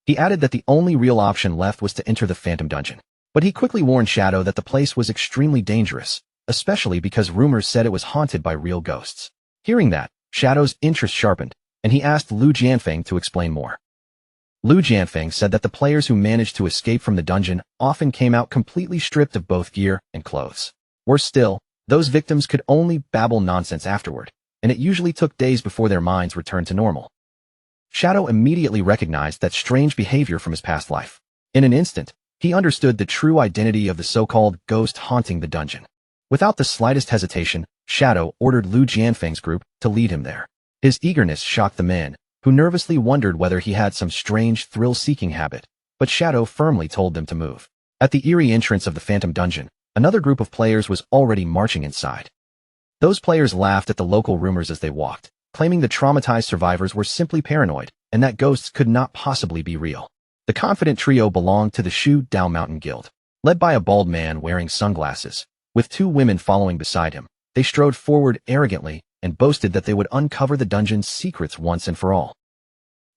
He added that the only real option left was to enter the Phantom Dungeon. But he quickly warned Shadow that the place was extremely dangerous, especially because rumors said it was haunted by real ghosts. Hearing that, Shadow's interest sharpened, and he asked Lu Jianfeng to explain more. Lu Jianfeng said that the players who managed to escape from the dungeon often came out completely stripped of both gear and clothes. Worse still, those victims could only babble nonsense afterward, and it usually took days before their minds returned to normal. Shadow immediately recognized that strange behavior from his past life. In an instant, he understood the true identity of the so-called ghost haunting the dungeon. Without the slightest hesitation, Shadow ordered Lu Jianfeng's group to lead him there. His eagerness shocked the men, who nervously wondered whether he had some strange thrill-seeking habit, but Shadow firmly told them to move. At the eerie entrance of the Phantom Dungeon, another group of players was already marching inside. Those players laughed at the local rumors as they walked, claiming the traumatized survivors were simply paranoid and that ghosts could not possibly be real. The confident trio belonged to the Shu Dao Mountain Guild, led by a bald man wearing sunglasses, with two women following beside him. They strode forward arrogantly and boasted that they would uncover the dungeon's secrets once and for all.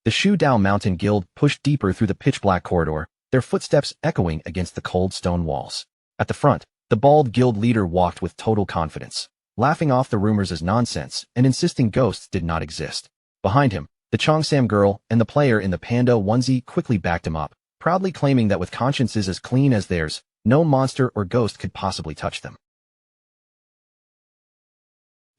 The Shu Dao Mountain Guild pushed deeper through the pitch-black corridor, their footsteps echoing against the cold stone walls. At the front, the bald guild leader walked with total confidence, laughing off the rumors as nonsense and insisting ghosts did not exist. Behind him, the Cheongsam girl and the player in the panda onesie quickly backed him up, proudly claiming that with consciences as clean as theirs, no monster or ghost could possibly touch them.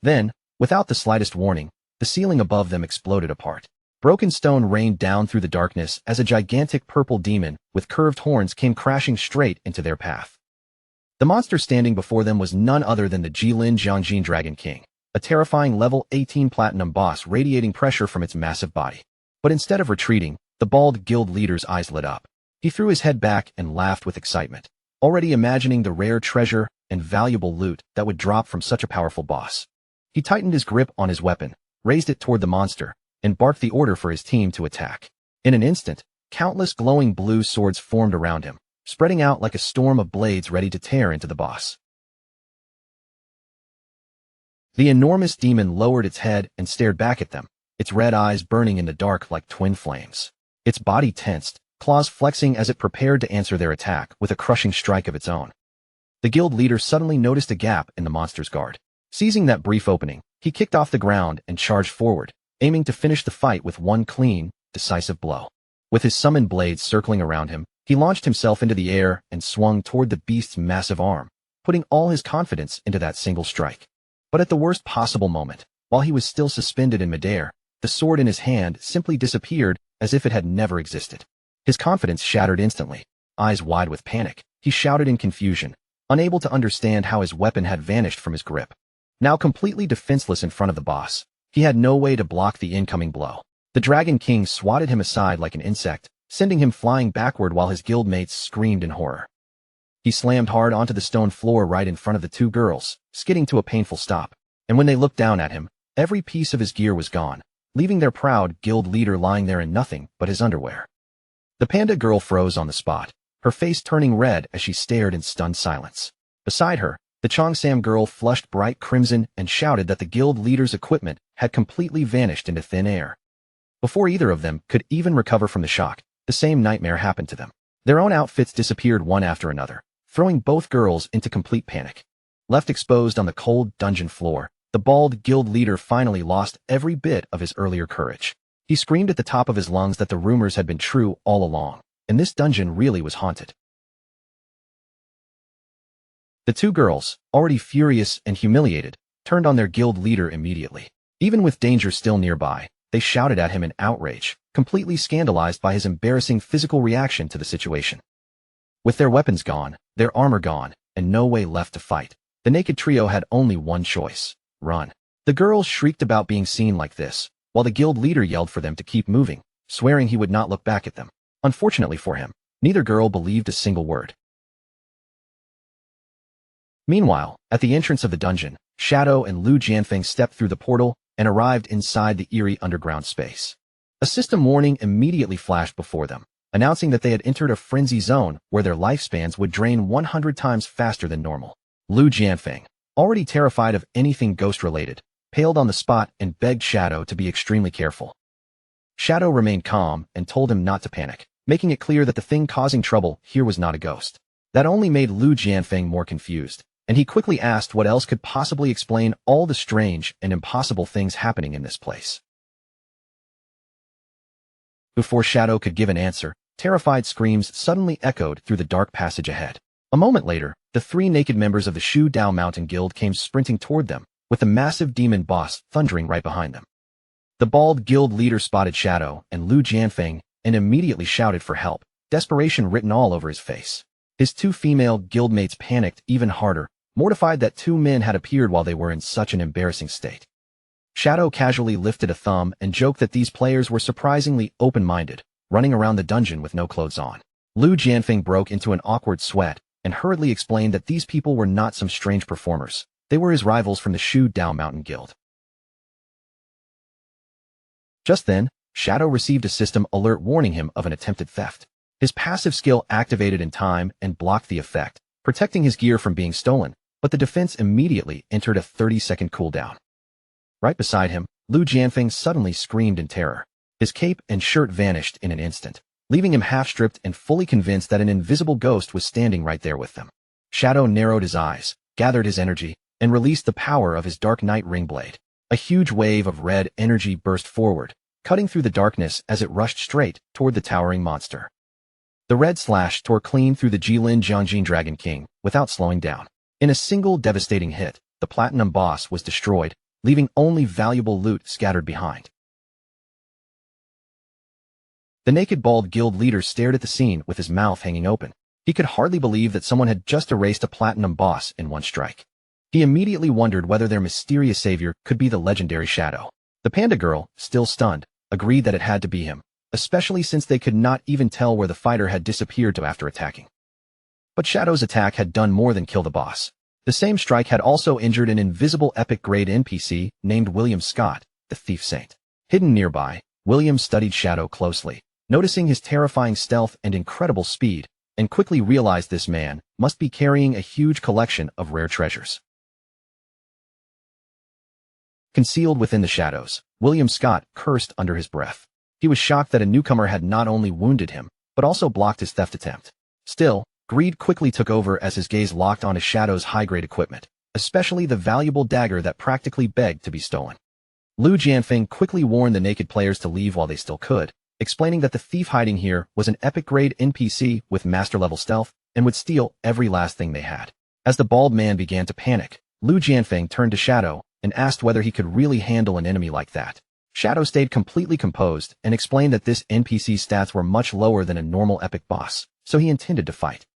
Then, without the slightest warning, the ceiling above them exploded apart. Broken stone rained down through the darkness as a gigantic purple demon with curved horns came crashing straight into their path. The monster standing before them was none other than the Jilin Jiangjin Dragon King, a terrifying level 18 platinum boss radiating pressure from its massive body. But instead of retreating, the bald guild leader's eyes lit up. He threw his head back and laughed with excitement, already imagining the rare treasure and valuable loot that would drop from such a powerful boss. He tightened his grip on his weapon, raised it toward the monster, and barked the order for his team to attack. In an instant, countless glowing blue swords formed around him, spreading out like a storm of blades ready to tear into the boss. The enormous demon lowered its head and stared back at them, its red eyes burning in the dark like twin flames. Its body tensed, claws flexing as it prepared to answer their attack with a crushing strike of its own. The guild leader suddenly noticed a gap in the monster's guard. Seizing that brief opening, he kicked off the ground and charged forward, aiming to finish the fight with one clean, decisive blow. With his summoned blades circling around him, he launched himself into the air and swung toward the beast's massive arm, putting all his confidence into that single strike. But at the worst possible moment, while he was still suspended in midair, the sword in his hand simply disappeared as if it had never existed. His confidence shattered instantly. Eyes wide with panic, he shouted in confusion, unable to understand how his weapon had vanished from his grip. Now completely defenseless in front of the boss, he had no way to block the incoming blow. The Dragon King swatted him aside like an insect, sending him flying backward while his guildmates screamed in horror. He slammed hard onto the stone floor right in front of the two girls, skidding to a painful stop. And when they looked down at him, every piece of his gear was gone, leaving their proud guild leader lying there in nothing but his underwear. The panda girl froze on the spot, her face turning red as she stared in stunned silence. Beside her, the Cheongsam girl flushed bright crimson and shouted that the guild leader's equipment had completely vanished into thin air. Before either of them could even recover from the shock, the same nightmare happened to them. Their own outfits disappeared one after another, throwing both girls into complete panic. Left exposed on the cold dungeon floor, the bald guild leader finally lost every bit of his earlier courage. He screamed at the top of his lungs that the rumors had been true all along, and this dungeon really was haunted. The two girls, already furious and humiliated, turned on their guild leader immediately. Even with danger still nearby, they shouted at him in outrage, completely scandalized by his embarrassing physical reaction to the situation. With their weapons gone, their armor gone, and no way left to fight, the naked trio had only one choice: run. The girls shrieked about being seen like this, while the guild leader yelled for them to keep moving, swearing he would not look back at them. Unfortunately for him, neither girl believed a single word. Meanwhile, at the entrance of the dungeon, Shadow and Lu Jianfeng stepped through the portal and arrived inside the eerie underground space. A system warning immediately flashed before them, announcing that they had entered a frenzy zone where their lifespans would drain 100 times faster than normal. Lu Jianfeng, already terrified of anything ghost-related, paled on the spot and begged Shadow to be extremely careful. Shadow remained calm and told him not to panic, making it clear that the thing causing trouble here was not a ghost. That only made Lu Jianfeng more confused, and he quickly asked what else could possibly explain all the strange and impossible things happening in this place. Before Shadow could give an answer, terrified screams suddenly echoed through the dark passage ahead. A moment later, the three naked members of the Shu Dao Mountain Guild came sprinting toward them, with the massive demon boss thundering right behind them. The bald guild leader spotted Shadow and Lu Jianfeng and immediately shouted for help, desperation written all over his face. His two female guildmates panicked even harder, mortified that two men had appeared while they were in such an embarrassing state. Shadow casually lifted a thumb and joked that these players were surprisingly open-minded, running around the dungeon with no clothes on. Lu Jianfeng broke into an awkward sweat and hurriedly explained that these people were not some strange performers. They were his rivals from the Shu Dao Mountain Guild. Just then, Shadow received a system alert warning him of an attempted theft. His passive skill activated in time and blocked the effect, protecting his gear from being stolen, but the defense immediately entered a 30-second cooldown. Right beside him, Lu Jianfeng suddenly screamed in terror. His cape and shirt vanished in an instant, leaving him half-stripped and fully convinced that an invisible ghost was standing right there with them. Shadow narrowed his eyes, gathered his energy, and released the power of his Dark Knight ring blade. A huge wave of red energy burst forward, cutting through the darkness as it rushed straight toward the towering monster. The red slash tore clean through the Jilin Jiangjin Dragon King without slowing down. In a single devastating hit, the platinum boss was destroyed, leaving only valuable loot scattered behind. The naked bald guild leader stared at the scene with his mouth hanging open. He could hardly believe that someone had just erased a platinum boss in one strike. He immediately wondered whether their mysterious savior could be the legendary Shadow. The panda girl, still stunned, agreed that it had to be him, especially since they could not even tell where the fighter had disappeared to after attacking. But Shadow's attack had done more than kill the boss. The same strike had also injured an invisible epic-grade NPC named William Scott, the Thief Saint. Hidden nearby, William studied Shadow closely, noticing his terrifying stealth and incredible speed, and quickly realized this man must be carrying a huge collection of rare treasures. Concealed within the shadows, William Scott cursed under his breath. He was shocked that a newcomer had not only wounded him, but also blocked his theft attempt. Still, greed quickly took over as his gaze locked on his Shadow's high-grade equipment, especially the valuable dagger that practically begged to be stolen. Lu Jianfeng quickly warned the naked players to leave while they still could, explaining that the thief hiding here was an epic-grade NPC with master-level stealth and would steal every last thing they had. As the bald man began to panic, Lu Jianfeng turned to Shadow and asked whether he could really handle an enemy like that. Shadow stayed completely composed and explained that this NPC's stats were much lower than a normal epic boss, so he intended to fight.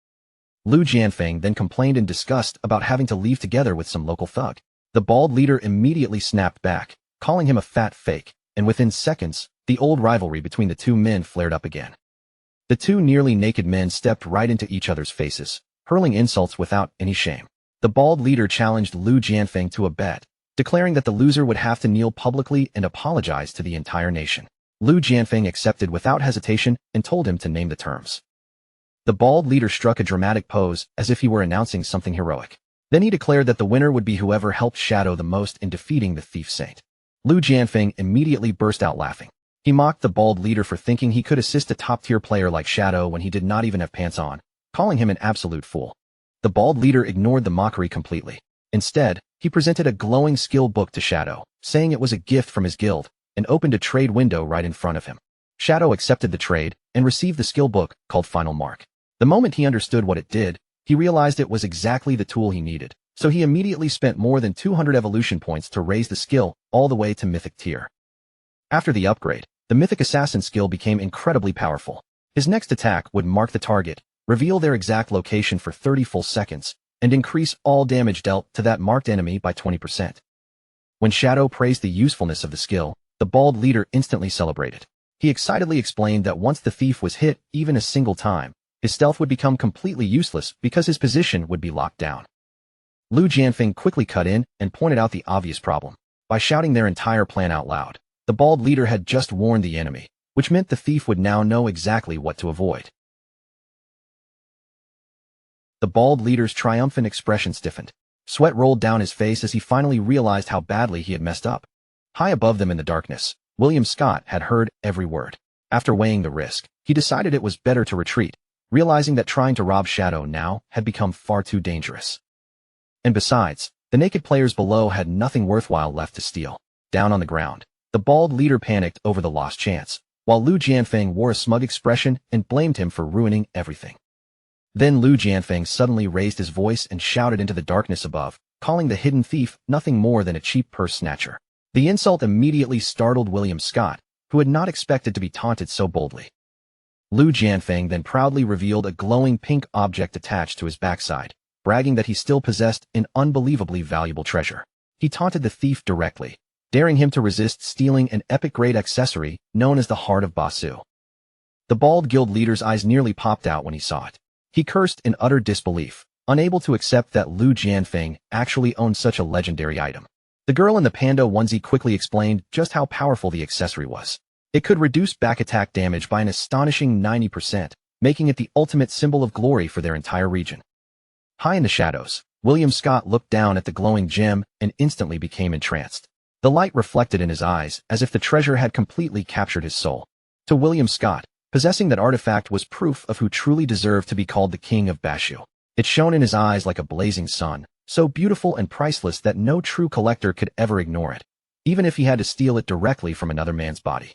Lu Jianfeng then complained in disgust about having to leave together with some local thug. The bald leader immediately snapped back, calling him a fat fake, and within seconds, the old rivalry between the two men flared up again. The two nearly naked men stepped right into each other's faces, hurling insults without any shame. The bald leader challenged Lu Jianfeng to a bet, declaring that the loser would have to kneel publicly and apologize to the entire nation. Lu Jianfeng accepted without hesitation and told him to name the terms. The bald leader struck a dramatic pose as if he were announcing something heroic. Then he declared that the winner would be whoever helped Shadow the most in defeating the Thief Saint. Lu Jianfeng immediately burst out laughing. He mocked the bald leader for thinking he could assist a top-tier player like Shadow when he did not even have pants on, calling him an absolute fool. The bald leader ignored the mockery completely. Instead, he presented a glowing skill book to Shadow, saying it was a gift from his guild, and opened a trade window right in front of him. Shadow accepted the trade and received the skill book called Final Mark. The moment he understood what it did, he realized it was exactly the tool he needed, so he immediately spent more than 200 evolution points to raise the skill all the way to Mythic tier. After the upgrade, the Mythic Assassin skill became incredibly powerful. His next attack would mark the target, reveal their exact location for 30 full seconds, and increase all damage dealt to that marked enemy by 20%. When Shadow praised the usefulness of the skill, the bald leader instantly celebrated. He excitedly explained that once the thief was hit even a single time, his stealth would become completely useless because his position would be locked down. Lu Jianfeng quickly cut in and pointed out the obvious problem. By shouting their entire plan out loud, the bald leader had just warned the enemy, which meant the thief would now know exactly what to avoid. The bald leader's triumphant expression stiffened. Sweat rolled down his face as he finally realized how badly he had messed up. High above them in the darkness, William Scott had heard every word. After weighing the risk, he decided it was better to retreat, realizing that trying to rob Shadow now had become far too dangerous. And besides, the naked players below had nothing worthwhile left to steal. Down on the ground, the bald leader panicked over the lost chance, while Lu Jianfeng wore a smug expression and blamed him for ruining everything. Then Lu Jianfeng suddenly raised his voice and shouted into the darkness above, calling the hidden thief nothing more than a cheap purse snatcher. The insult immediately startled William Scott, who had not expected to be taunted so boldly. Lu Jianfeng then proudly revealed a glowing pink object attached to his backside, bragging that he still possessed an unbelievably valuable treasure. He taunted the thief directly, daring him to resist stealing an epic-grade accessory known as the Heart of Basu. The bald guild leader's eyes nearly popped out when he saw it. He cursed in utter disbelief, unable to accept that Lu Jianfeng actually owned such a legendary item. The girl in the panda onesie quickly explained just how powerful the accessory was. It could reduce back attack damage by an astonishing 90%, making it the ultimate symbol of glory for their entire region. High in the shadows, William Scott looked down at the glowing gem and instantly became entranced. The light reflected in his eyes as if the treasure had completely captured his soul. To William Scott, possessing that artifact was proof of who truly deserved to be called the king of Bashu. It shone in his eyes like a blazing sun, so beautiful and priceless that no true collector could ever ignore it, even if he had to steal it directly from another man's body.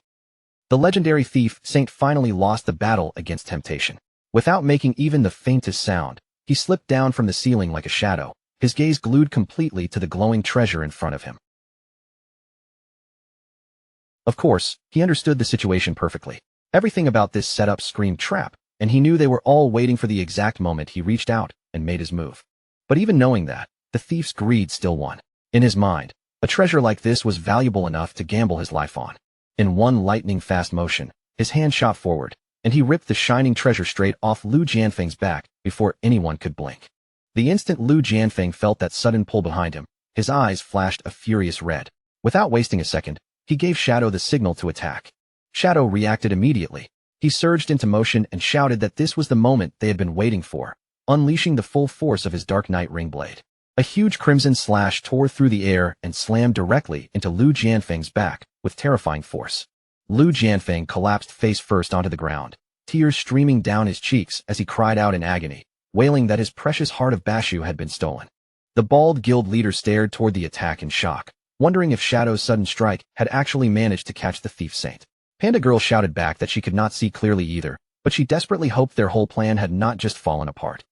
The legendary thief Saint finally lost the battle against temptation. Without making even the faintest sound, he slipped down from the ceiling like a shadow, his gaze glued completely to the glowing treasure in front of him. Of course, he understood the situation perfectly. Everything about this setup screamed trap, and he knew they were all waiting for the exact moment he reached out and made his move. But even knowing that, the thief's greed still won. In his mind, a treasure like this was valuable enough to gamble his life on. In one lightning-fast motion, his hand shot forward, and he ripped the shining treasure straight off Lu Jianfeng's back before anyone could blink. The instant Lu Jianfeng felt that sudden pull behind him, his eyes flashed a furious red. Without wasting a second, he gave Shadow the signal to attack. Shadow reacted immediately. He surged into motion and shouted that this was the moment they had been waiting for, unleashing the full force of his Dark Knight ring blade. A huge crimson slash tore through the air and slammed directly into Lu Jianfeng's back with terrifying force. Lu Jianfeng collapsed face first onto the ground, tears streaming down his cheeks as he cried out in agony, wailing that his precious heart of Bashu had been stolen. The bald guild leader stared toward the attack in shock, wondering if Shadow's sudden strike had actually managed to catch the thief Saint. Panda Girl shouted back that she could not see clearly either, but she desperately hoped their whole plan had not just fallen apart.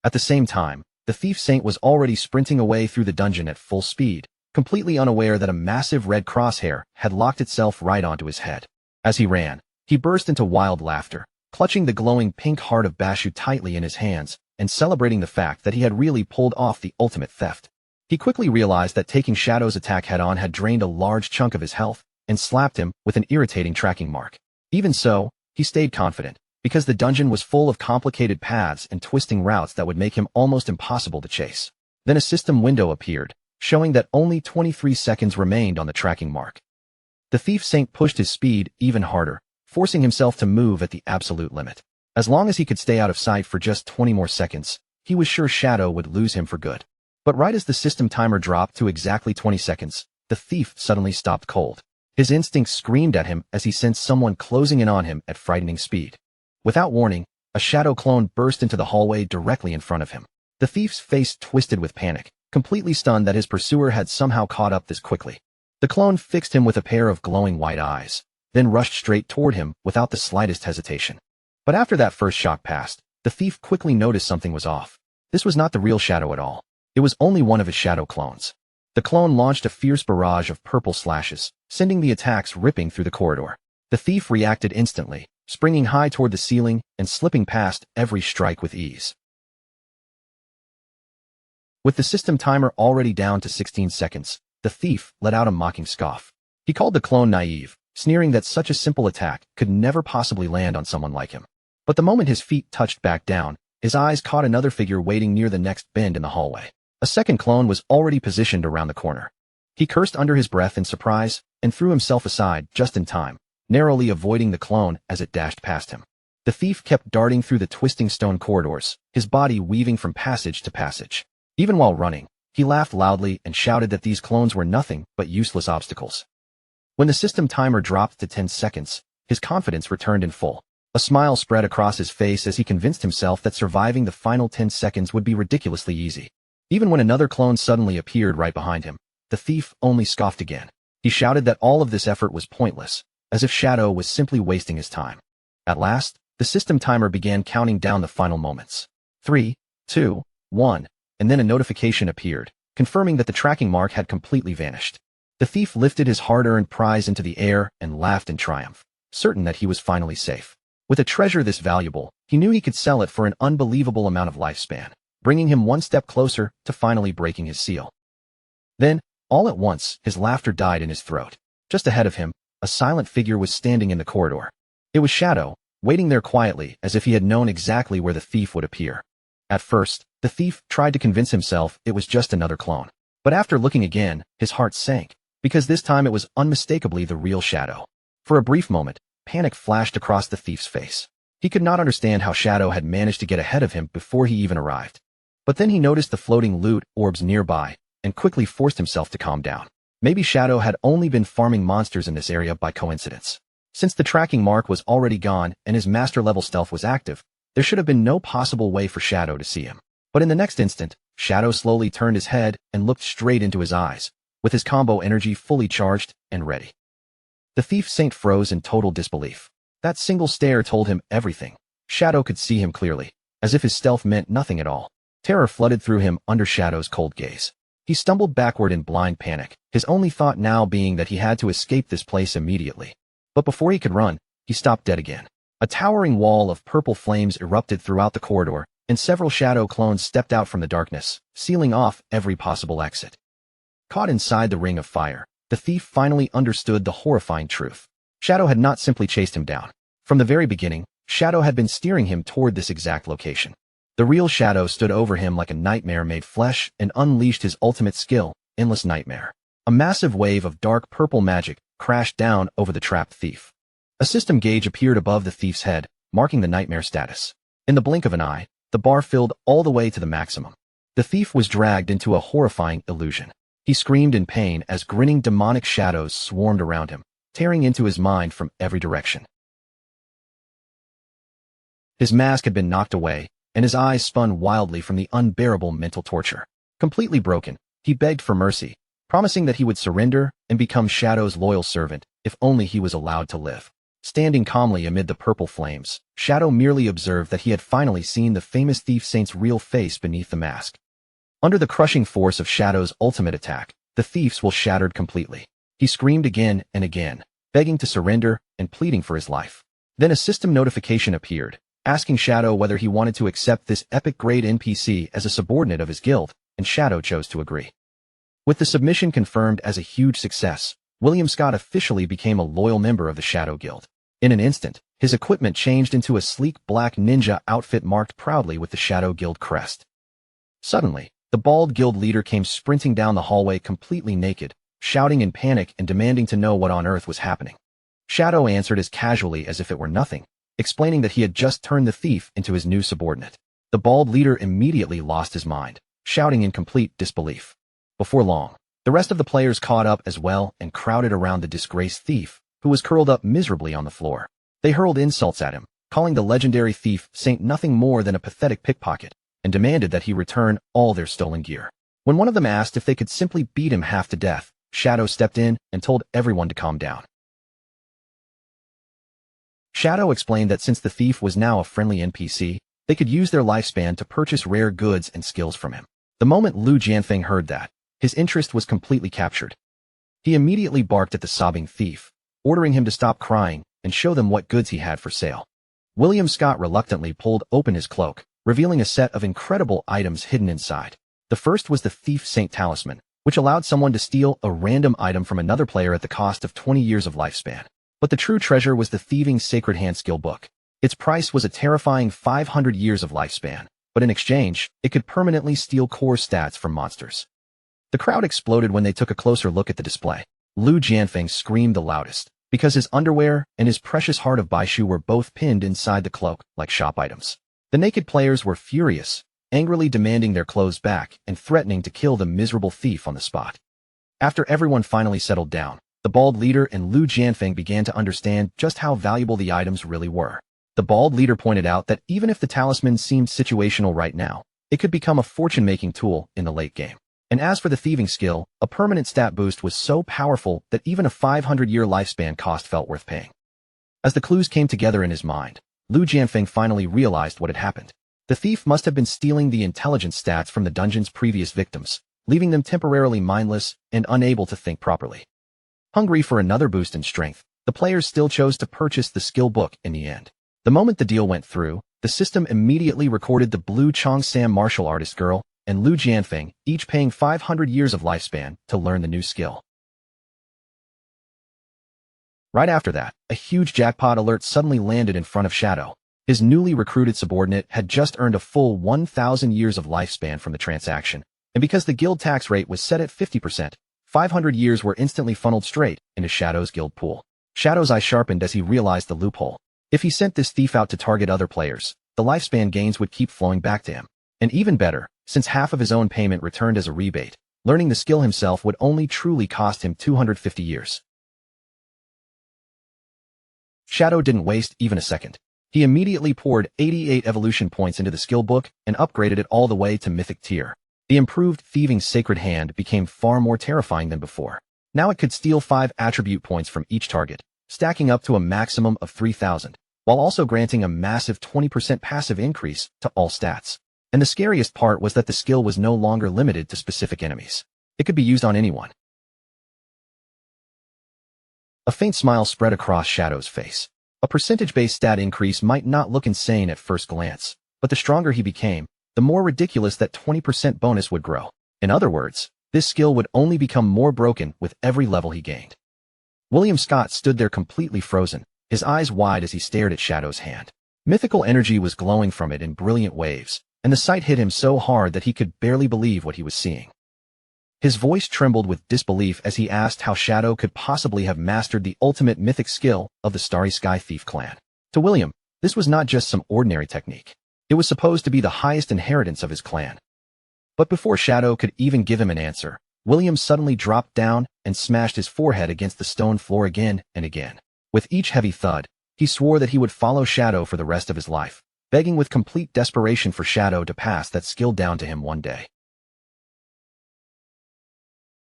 At the same time, the thief Saint was already sprinting away through the dungeon at full speed, completely unaware that a massive red crosshair had locked itself right onto his head. As he ran, he burst into wild laughter, clutching the glowing pink heart of Bashu tightly in his hands and celebrating the fact that he had really pulled off the ultimate theft. He quickly realized that taking Shadow's attack head-on had drained a large chunk of his health and slapped him with an irritating tracking mark. Even so, he stayed confident, because the dungeon was full of complicated paths and twisting routes that would make him almost impossible to chase. Then a system window appeared, showing that only 23 seconds remained on the tracking mark. The thief Saint pushed his speed even harder, forcing himself to move at the absolute limit. As long as he could stay out of sight for just 20 more seconds, he was sure Shadow would lose him for good. But right as the system timer dropped to exactly 20 seconds, the thief suddenly stopped cold. His instincts screamed at him as he sensed someone closing in on him at frightening speed. Without warning, a Shadow clone burst into the hallway directly in front of him. The thief's face twisted with panic, completely stunned that his pursuer had somehow caught up this quickly. The clone fixed him with a pair of glowing white eyes, then rushed straight toward him without the slightest hesitation. But after that first shock passed, the thief quickly noticed something was off. This was not the real Shadow at all. It was only one of his Shadow clones. The clone launched a fierce barrage of purple slashes, sending the attacks ripping through the corridor. The thief reacted instantly, springing high toward the ceiling and slipping past every strike with ease. With the system timer already down to 16 seconds, the thief let out a mocking scoff. He called the clone naive, sneering that such a simple attack could never possibly land on someone like him. But the moment his feet touched back down, his eyes caught another figure waiting near the next bend in the hallway. A second clone was already positioned around the corner. He cursed under his breath in surprise and threw himself aside just in time, narrowly avoiding the clone as it dashed past him. The thief kept darting through the twisting stone corridors, his body weaving from passage to passage. Even while running, he laughed loudly and shouted that these clones were nothing but useless obstacles. When the system timer dropped to 10 seconds, his confidence returned in full. A smile spread across his face as he convinced himself that surviving the final 10 seconds would be ridiculously easy. Even when another clone suddenly appeared right behind him, the thief only scoffed again. He shouted that all of this effort was pointless, as if Shadow was simply wasting his time. At last, the system timer began counting down the final moments. 3, 2, 1, and then a notification appeared, confirming that the tracking mark had completely vanished. The thief lifted his hard-earned prize into the air and laughed in triumph, certain that he was finally safe. With a treasure this valuable, he knew he could sell it for an unbelievable amount of lifespan, bringing him one step closer to finally breaking his seal. Then, all at once, his laughter died in his throat. Just ahead of him, a silent figure was standing in the corridor. It was Shadow, waiting there quietly as if he had known exactly where the thief would appear. At first, the thief tried to convince himself it was just another clone. But after looking again, his heart sank, because this time it was unmistakably the real Shadow. For a brief moment, panic flashed across the thief's face. He could not understand how Shadow had managed to get ahead of him before he even arrived. But then he noticed the floating loot orbs nearby and quickly forced himself to calm down. Maybe Shadow had only been farming monsters in this area by coincidence. Since the tracking mark was already gone and his master-level stealth was active, there should have been no possible way for Shadow to see him. But in the next instant, Shadow slowly turned his head and looked straight into his eyes, with his combo energy fully charged and ready. The thief saint froze in total disbelief. That single stare told him everything. Shadow could see him clearly, as if his stealth meant nothing at all. Terror flooded through him under Shadow's cold gaze. He stumbled backward in blind panic, his only thought now being that he had to escape this place immediately. But before he could run, he stopped dead again. A towering wall of purple flames erupted throughout the corridor, and several Shadow clones stepped out from the darkness, sealing off every possible exit. Caught inside the ring of fire, the thief finally understood the horrifying truth. Shadow had not simply chased him down. From the very beginning, Shadow had been steering him toward this exact location. The real Shadow stood over him like a nightmare made flesh and unleashed his ultimate skill, Endless Nightmare. A massive wave of dark purple magic crashed down over the trapped thief. A system gauge appeared above the thief's head, marking the nightmare status. In the blink of an eye, the bar filled all the way to the maximum. The thief was dragged into a horrifying illusion. He screamed in pain as grinning demonic shadows swarmed around him, tearing into his mind from every direction. His mask had been knocked away, and his eyes spun wildly from the unbearable mental torture. Completely broken, he begged for mercy, promising that he would surrender and become Shadow's loyal servant if only he was allowed to live. Standing calmly amid the purple flames, Shadow merely observed that he had finally seen the famous thief saint's real face beneath the mask. Under the crushing force of Shadow's ultimate attack, the thief's will shattered completely. He screamed again and again, begging to surrender and pleading for his life. Then a system notification appeared, asking Shadow whether he wanted to accept this epic-grade NPC as a subordinate of his guild, and Shadow chose to agree. With the submission confirmed as a huge success, William Scott officially became a loyal member of the Shadow Guild. In an instant, his equipment changed into a sleek black ninja outfit marked proudly with the Shadow Guild crest. Suddenly, the bald guild leader came sprinting down the hallway completely naked, shouting in panic and demanding to know what on earth was happening. Shadow answered as casually as if it were nothing, explaining that he had just turned the thief into his new subordinate. The bald leader immediately lost his mind, shouting in complete disbelief. Before long, the rest of the players caught up as well and crowded around the disgraced thief, who was curled up miserably on the floor. They hurled insults at him, calling the legendary thief saint nothing more than a pathetic pickpocket, and demanded that he return all their stolen gear. When one of them asked if they could simply beat him half to death, Shadow stepped in and told everyone to calm down. Shadow explained that since the thief was now a friendly NPC, they could use their lifespan to purchase rare goods and skills from him. The moment Lu Jianfeng heard that, his interest was completely captured. He immediately barked at the sobbing thief, ordering him to stop crying and show them what goods he had for sale. William Scott reluctantly pulled open his cloak, revealing a set of incredible items hidden inside. The first was the Thief Saint Talisman, which allowed someone to steal a random item from another player at the cost of 20 years of lifespan. But the true treasure was the Thieving Sacred Hand skill book. Its price was a terrifying 500 years of lifespan, but in exchange, it could permanently steal core stats from monsters. The crowd exploded when they took a closer look at the display. Lu Jianfeng screamed the loudest, because his underwear and his precious heart of Baishu were both pinned inside the cloak like shop items. The naked players were furious, angrily demanding their clothes back and threatening to kill the miserable thief on the spot. After everyone finally settled down, the bald leader and Lu Jianfeng began to understand just how valuable the items really were. The bald leader pointed out that even if the talisman seemed situational right now, it could become a fortune-making tool in the late game. And as for the thieving skill, a permanent stat boost was so powerful that even a 500-year lifespan cost felt worth paying. As the clues came together in his mind, Lu Jianfeng finally realized what had happened. The thief must have been stealing the intelligence stats from the dungeon's previous victims, leaving them temporarily mindless and unable to think properly. Hungry for another boost in strength, the players still chose to purchase the skill book in the end. The moment the deal went through, the system immediately recorded the Blue Chongsam martial artist girl and Lu Jianfeng, each paying 500 years of lifespan to learn the new skill. Right after that, a huge jackpot alert suddenly landed in front of Shadow. His newly recruited subordinate had just earned a full 1,000 years of lifespan from the transaction, and because the guild tax rate was set at 50%, 500 years were instantly funneled straight into Shadow's guild pool. Shadow's eye sharpened as he realized the loophole. If he sent this thief out to target other players, the lifespan gains would keep flowing back to him. And even better, since half of his own payment returned as a rebate. Learning the skill himself would only truly cost him 250 years. Shadow didn't waste even a second. He immediately poured 88 evolution points into the skill book and upgraded it all the way to mythic tier. The improved thieving sacred hand became far more terrifying than before. Now it could steal 5 attribute points from each target, stacking up to a maximum of 3,000, while also granting a massive 20% passive increase to all stats. And the scariest part was that the skill was no longer limited to specific enemies. It could be used on anyone. A faint smile spread across Shadow's face. A percentage-based stat increase might not look insane at first glance, but the stronger he became, the more ridiculous that 20% bonus would grow. In other words, this skill would only become more broken with every level he gained. William Scott stood there completely frozen, his eyes wide as he stared at Shadow's hand. Mythical energy was glowing from it in brilliant waves, and the sight hit him so hard that he could barely believe what he was seeing. His voice trembled with disbelief as he asked how Shadow could possibly have mastered the ultimate mythic skill of the Starry Sky Thief clan. To William, this was not just some ordinary technique. It was supposed to be the highest inheritance of his clan. But before Shadow could even give him an answer, William suddenly dropped down and smashed his forehead against the stone floor again and again. With each heavy thud, he swore that he would follow Shadow for the rest of his life, begging with complete desperation for Shadow to pass that skill down to him one day.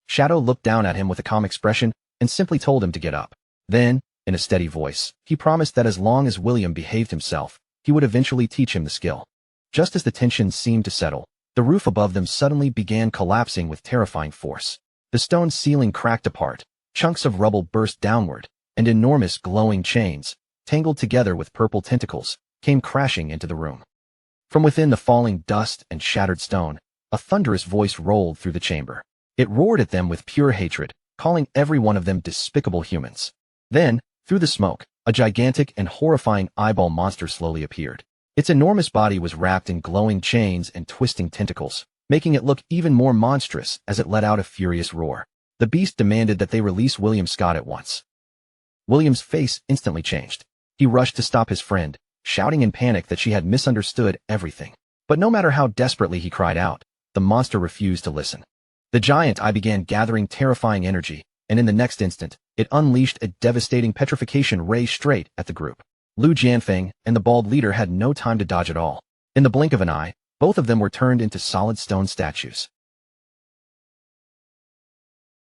Shadow looked down at him with a calm expression and simply told him to get up. Then, in a steady voice, he promised that as long as William behaved himself, he would eventually teach him the skill. Just as the tension seemed to settle, the roof above them suddenly began collapsing with terrifying force. The stone ceiling cracked apart, chunks of rubble burst downward, and enormous glowing chains, tangled together with purple tentacles, came crashing into the room. From within the falling dust and shattered stone, a thunderous voice rolled through the chamber. It roared at them with pure hatred, calling every one of them despicable humans. Then, through the smoke, a gigantic and horrifying eyeball monster slowly appeared. Its enormous body was wrapped in glowing chains and twisting tentacles, making it look even more monstrous as it let out a furious roar. The beast demanded that they release William Scott at once. William's face instantly changed. He rushed to stop his friend, shouting in panic that she had misunderstood everything. But no matter how desperately he cried out, the monster refused to listen. The giant eye began gathering terrifying energy, and in the next instant, it unleashed a devastating petrification ray straight at the group. Lu Jianfeng and the bald leader had no time to dodge at all. In the blink of an eye, both of them were turned into solid stone statues.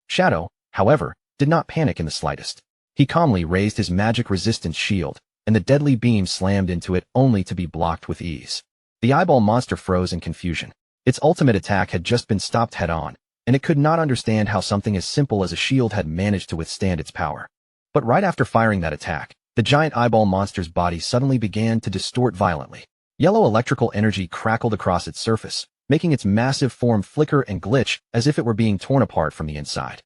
Shadow, however, did not panic in the slightest. He calmly raised his magic resistance shield, and the deadly beam slammed into it only to be blocked with ease. The eyeball monster froze in confusion. Its ultimate attack had just been stopped head-on, and it could not understand how something as simple as a shield had managed to withstand its power. But right after firing that attack, the giant eyeball monster's body suddenly began to distort violently. Yellow electrical energy crackled across its surface, making its massive form flicker and glitch as if it were being torn apart from the inside.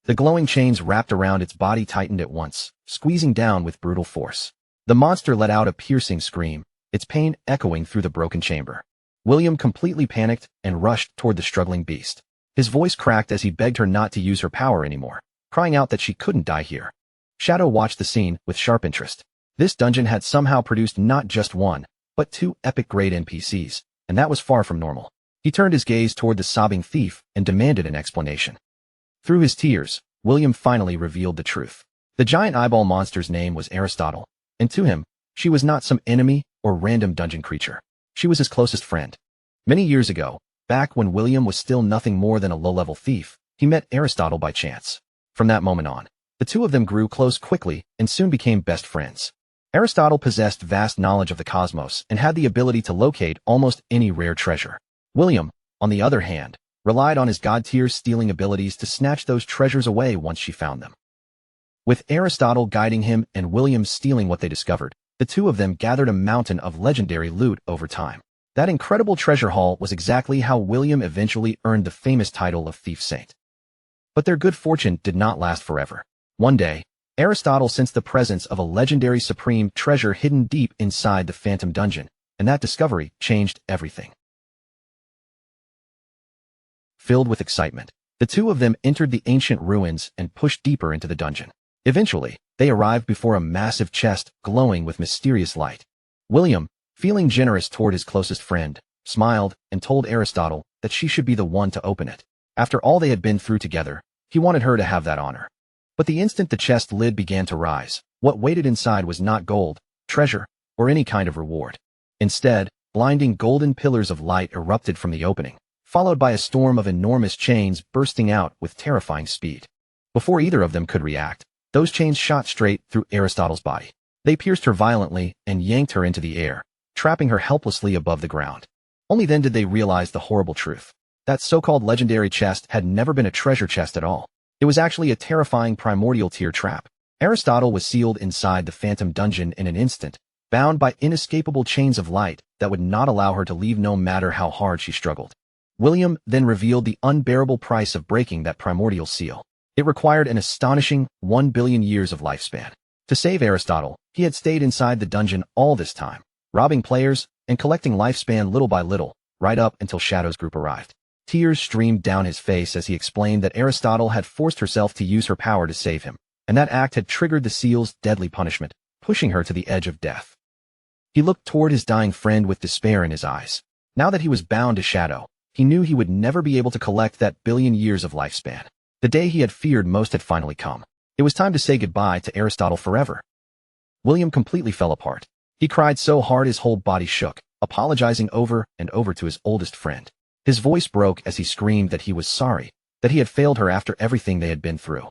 The glowing chains wrapped around its body tightened at once, squeezing down with brutal force. The monster let out a piercing scream, its pain echoing through the broken chamber. William completely panicked and rushed toward the struggling beast. His voice cracked as he begged her not to use her power anymore, crying out that she couldn't die here. Shadow watched the scene with sharp interest. This dungeon had somehow produced not just one, but 2 epic-grade NPCs, and that was far from normal. He turned his gaze toward the sobbing thief and demanded an explanation. Through his tears, William finally revealed the truth. The giant eyeball monster's name was Aristotle, and to him, she was not some enemy or random dungeon creature. She was his closest friend. Many years ago, back when William was still nothing more than a low-level thief, he met Aristotle by chance. From that moment on, the two of them grew close quickly and soon became best friends. Aristotle possessed vast knowledge of the cosmos and had the ability to locate almost any rare treasure. William, on the other hand, relied on his god-tier stealing abilities to snatch those treasures away once she found them. With Aristotle guiding him and William stealing what they discovered, the two of them gathered a mountain of legendary loot over time. That incredible treasure haul was exactly how William eventually earned the famous title of Thief Saint. But their good fortune did not last forever. One day, Aristotle sensed the presence of a legendary supreme treasure hidden deep inside the Phantom Dungeon, and that discovery changed everything. Filled with excitement, the two of them entered the ancient ruins and pushed deeper into the dungeon. Eventually, they arrived before a massive chest glowing with mysterious light. William, feeling generous toward his closest friend, smiled, and told Aristotle that she should be the one to open it. After all they had been through together, he wanted her to have that honor. But the instant the chest lid began to rise, what waited inside was not gold, treasure, or any kind of reward. Instead, blinding golden pillars of light erupted from the opening, followed by a storm of enormous chains bursting out with terrifying speed. Before either of them could react, those chains shot straight through Aristotle's body. They pierced her violently and yanked her into the air, trapping her helplessly above the ground. Only then did they realize the horrible truth. That so-called legendary chest had never been a treasure chest at all. It was actually a terrifying primordial tear trap. Aristotle was sealed inside the phantom dungeon in an instant, bound by inescapable chains of light that would not allow her to leave no matter how hard she struggled. William then revealed the unbearable price of breaking that primordial seal. It required an astonishing 1 billion years of lifespan. To save Aristotle, he had stayed inside the dungeon all this time, robbing players and collecting lifespan little by little, right up until Shadow's group arrived. Tears streamed down his face as he explained that Aristotle had forced herself to use her power to save him, and that act had triggered the seal's deadly punishment, pushing her to the edge of death. He looked toward his dying friend with despair in his eyes. Now that he was bound to Shadow, he knew he would never be able to collect that billion years of lifespan. The day he had feared most had finally come. It was time to say goodbye to Aristotle forever. William completely fell apart. He cried so hard his whole body shook, apologizing over and over to his oldest friend. His voice broke as he screamed that he was sorry, that he had failed her after everything they had been through.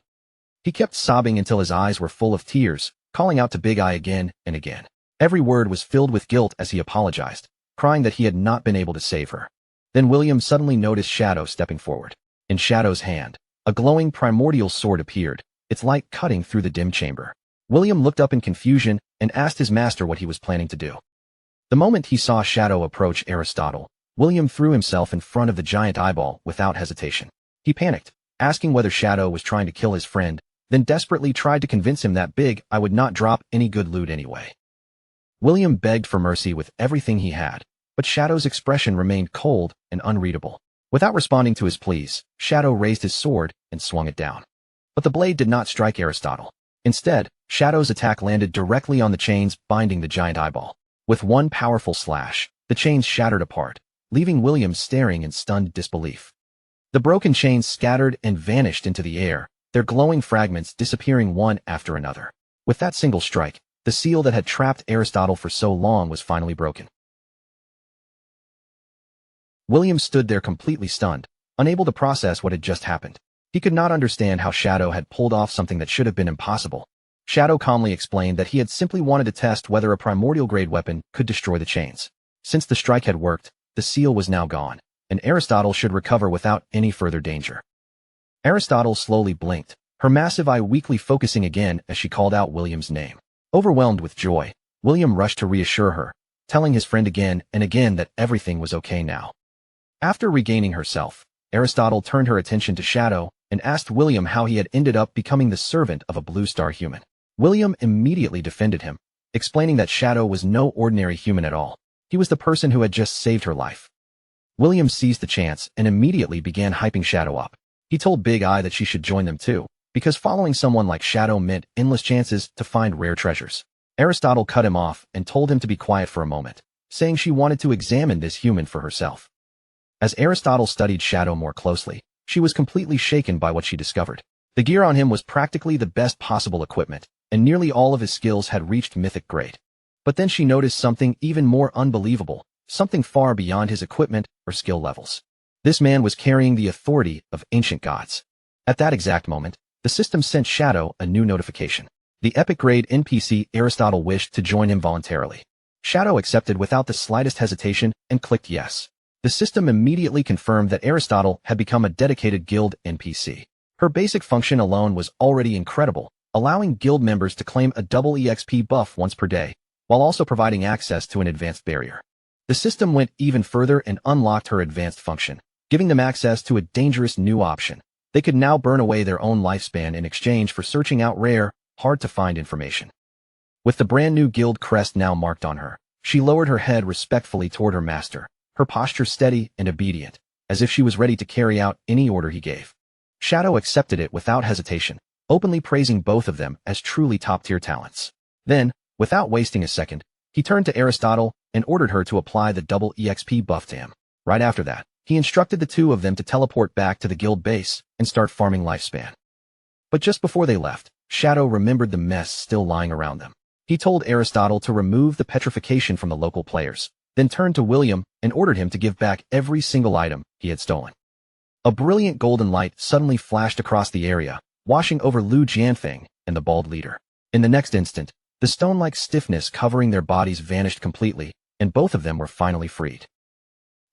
He kept sobbing until his eyes were full of tears, calling out to Big Eye again and again. Every word was filled with guilt as he apologized, crying that he had not been able to save her. Then William suddenly noticed Shadow stepping forward. In Shadow's hand, a glowing primordial sword appeared, its light cutting through the dim chamber. William looked up in confusion and asked his master what he was planning to do. The moment he saw Shadow approach Aristotle, William threw himself in front of the giant eyeball without hesitation. He panicked, asking whether Shadow was trying to kill his friend, then desperately tried to convince him that Big Eye would not drop any good loot anyway. William begged for mercy with everything he had, but Shadow's expression remained cold and unreadable. Without responding to his pleas, Shadow raised his sword and swung it down. But the blade did not strike Aristotle. Instead, Shadow's attack landed directly on the chains binding the giant eyeball. With one powerful slash, the chains shattered apart, leaving William staring in stunned disbelief. The broken chains scattered and vanished into the air, their glowing fragments disappearing one after another. With that single strike, the seal that had trapped Aristotle for so long was finally broken. William stood there completely stunned, unable to process what had just happened. He could not understand how Shadow had pulled off something that should have been impossible. Shadow calmly explained that he had simply wanted to test whether a primordial-grade weapon could destroy the chains. Since the strike had worked, the seal was now gone, and Aristotle should recover without any further danger. Aristotle slowly blinked, her massive eye weakly focusing again as she called out William's name. Overwhelmed with joy, William rushed to reassure her, telling his friend again and again that everything was okay now. After regaining herself, Aristotle turned her attention to Shadow and asked William how he had ended up becoming the servant of a blue star human. William immediately defended him, explaining that Shadow was no ordinary human at all. He was the person who had just saved her life. William seized the chance and immediately began hyping Shadow up. He told Big Eye that she should join them too, because following someone like Shadow meant endless chances to find rare treasures. Aristotle cut him off and told him to be quiet for a moment, saying she wanted to examine this human for herself. As Aristotle studied Shadow more closely, she was completely shaken by what she discovered. The gear on him was practically the best possible equipment, and nearly all of his skills had reached mythic grade. But then she noticed something even more unbelievable, something far beyond his equipment or skill levels. This man was carrying the authority of ancient gods. At that exact moment, the system sent Shadow a new notification. The epic-grade NPC Aristotle wished to join him voluntarily. Shadow accepted without the slightest hesitation and clicked yes. The system immediately confirmed that Aristotle had become a dedicated guild NPC. Her basic function alone was already incredible, allowing guild members to claim a double EXP buff once per day, while also providing access to an advanced barrier. The system went even further and unlocked her advanced function, giving them access to a dangerous new option. They could now burn away their own lifespan in exchange for searching out rare, hard-to-find information. With the brand new guild crest now marked on her, she lowered her head respectfully toward her master, her posture steady and obedient, as if she was ready to carry out any order he gave. Shadow accepted it without hesitation, openly praising both of them as truly top-tier talents. Then, without wasting a second, he turned to Aristotle and ordered her to apply the double EXP buff to him. Right after that, he instructed the two of them to teleport back to the guild base and start farming lifespan. But just before they left, Shadow remembered the mess still lying around them. He told Aristotle to remove the petrification from the local players, then turned to William and ordered him to give back every single item he had stolen. A brilliant golden light suddenly flashed across the area, washing over Lu Jianfeng and the bald leader. In the next instant, the stone-like stiffness covering their bodies vanished completely, and both of them were finally freed.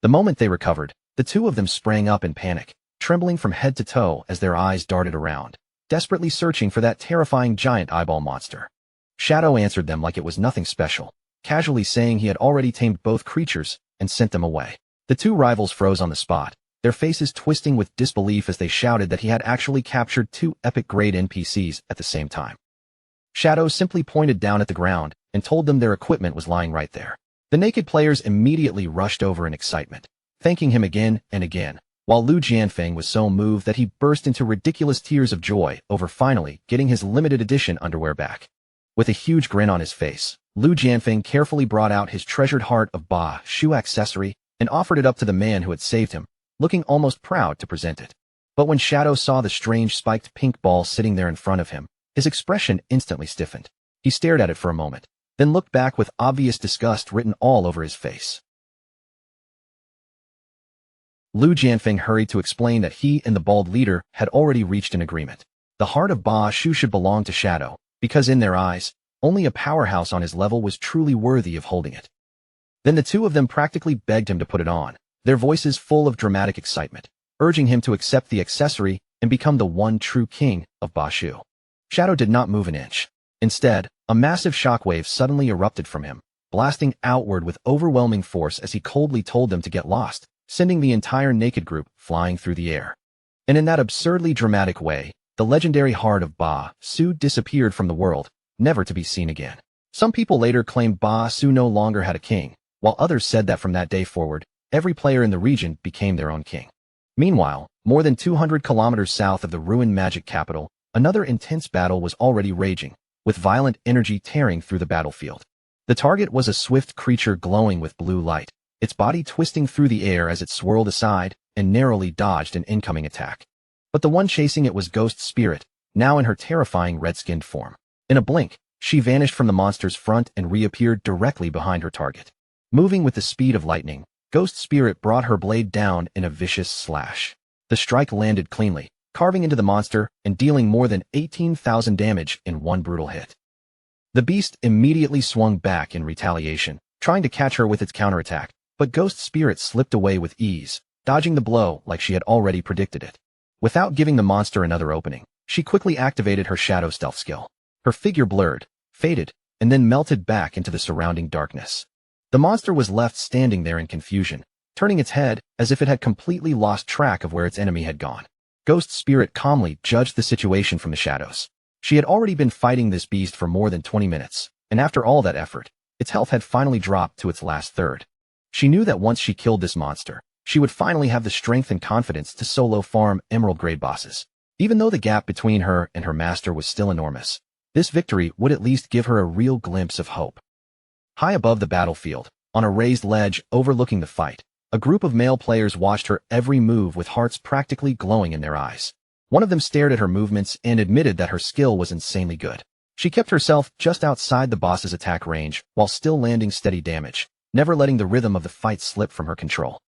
The moment they recovered, the two of them sprang up in panic, trembling from head to toe as their eyes darted around, desperately searching for that terrifying giant eyeball monster. Shadow answered them like it was nothing special, casually saying he had already tamed both creatures and sent them away. The two rivals froze on the spot, their faces twisting with disbelief as they shouted that he had actually captured two epic-grade NPCs at the same time. Shadow simply pointed down at the ground and told them their equipment was lying right there. The naked players immediately rushed over in excitement, thanking him again and again, while Lu Jianfeng was so moved that he burst into ridiculous tears of joy over finally getting his limited edition underwear back. With a huge grin on his face, Lu Jianfeng carefully brought out his treasured heart of Ba Shu accessory and offered it up to the man who had saved him, looking almost proud to present it. But when Shadow saw the strange spiked pink ball sitting there in front of him, his expression instantly stiffened. He stared at it for a moment, then looked back with obvious disgust written all over his face. Lu Jianfeng hurried to explain that he and the bald leader had already reached an agreement. The heart of Ba Shu should belong to Shadow, because in their eyes, only a powerhouse on his level was truly worthy of holding it. Then the two of them practically begged him to put it on, their voices full of dramatic excitement, urging him to accept the accessory and become the one true king of Ba Shu. Shadow did not move an inch. Instead, a massive shockwave suddenly erupted from him, blasting outward with overwhelming force as he coldly told them to get lost, sending the entire naked group flying through the air. And in that absurdly dramatic way, the legendary heart of Ba Shu disappeared from the world, never to be seen again. Some people later claimed Ba Shu no longer had a king, while others said that from that day forward, every player in the region became their own king. Meanwhile, more than 200 kilometers south of the ruined magic capital, another intense battle was already raging, with violent energy tearing through the battlefield. The target was a swift creature glowing with blue light, its body twisting through the air as it swirled aside and narrowly dodged an incoming attack. But the one chasing it was Ghost Spirit, now in her terrifying red-skinned form. In a blink, she vanished from the monster's front and reappeared directly behind her target. Moving with the speed of lightning, Ghost Spirit brought her blade down in a vicious slash. The strike landed cleanly, carving into the monster and dealing more than 18,000 damage in one brutal hit. The beast immediately swung back in retaliation, trying to catch her with its counterattack, but Ghost Spirit slipped away with ease, dodging the blow like she had already predicted it. Without giving the monster another opening, she quickly activated her shadow stealth skill. Her figure blurred, faded, and then melted back into the surrounding darkness. The monster was left standing there in confusion, turning its head as if it had completely lost track of where its enemy had gone. Ghost Spirit calmly judged the situation from the shadows. She had already been fighting this beast for more than 20 minutes, and after all that effort, its health had finally dropped to its last third. She knew that once she killed this monster, she would finally have the strength and confidence to solo farm emerald-grade bosses. Even though the gap between her and her master was still enormous, this victory would at least give her a real glimpse of hope. High above the battlefield, on a raised ledge overlooking the fight, a group of male players watched her every move with hearts practically glowing in their eyes. One of them stared at her movements and admitted that her skill was insanely good. She kept herself just outside the boss's attack range while still landing steady damage, never letting the rhythm of the fight slip from her control.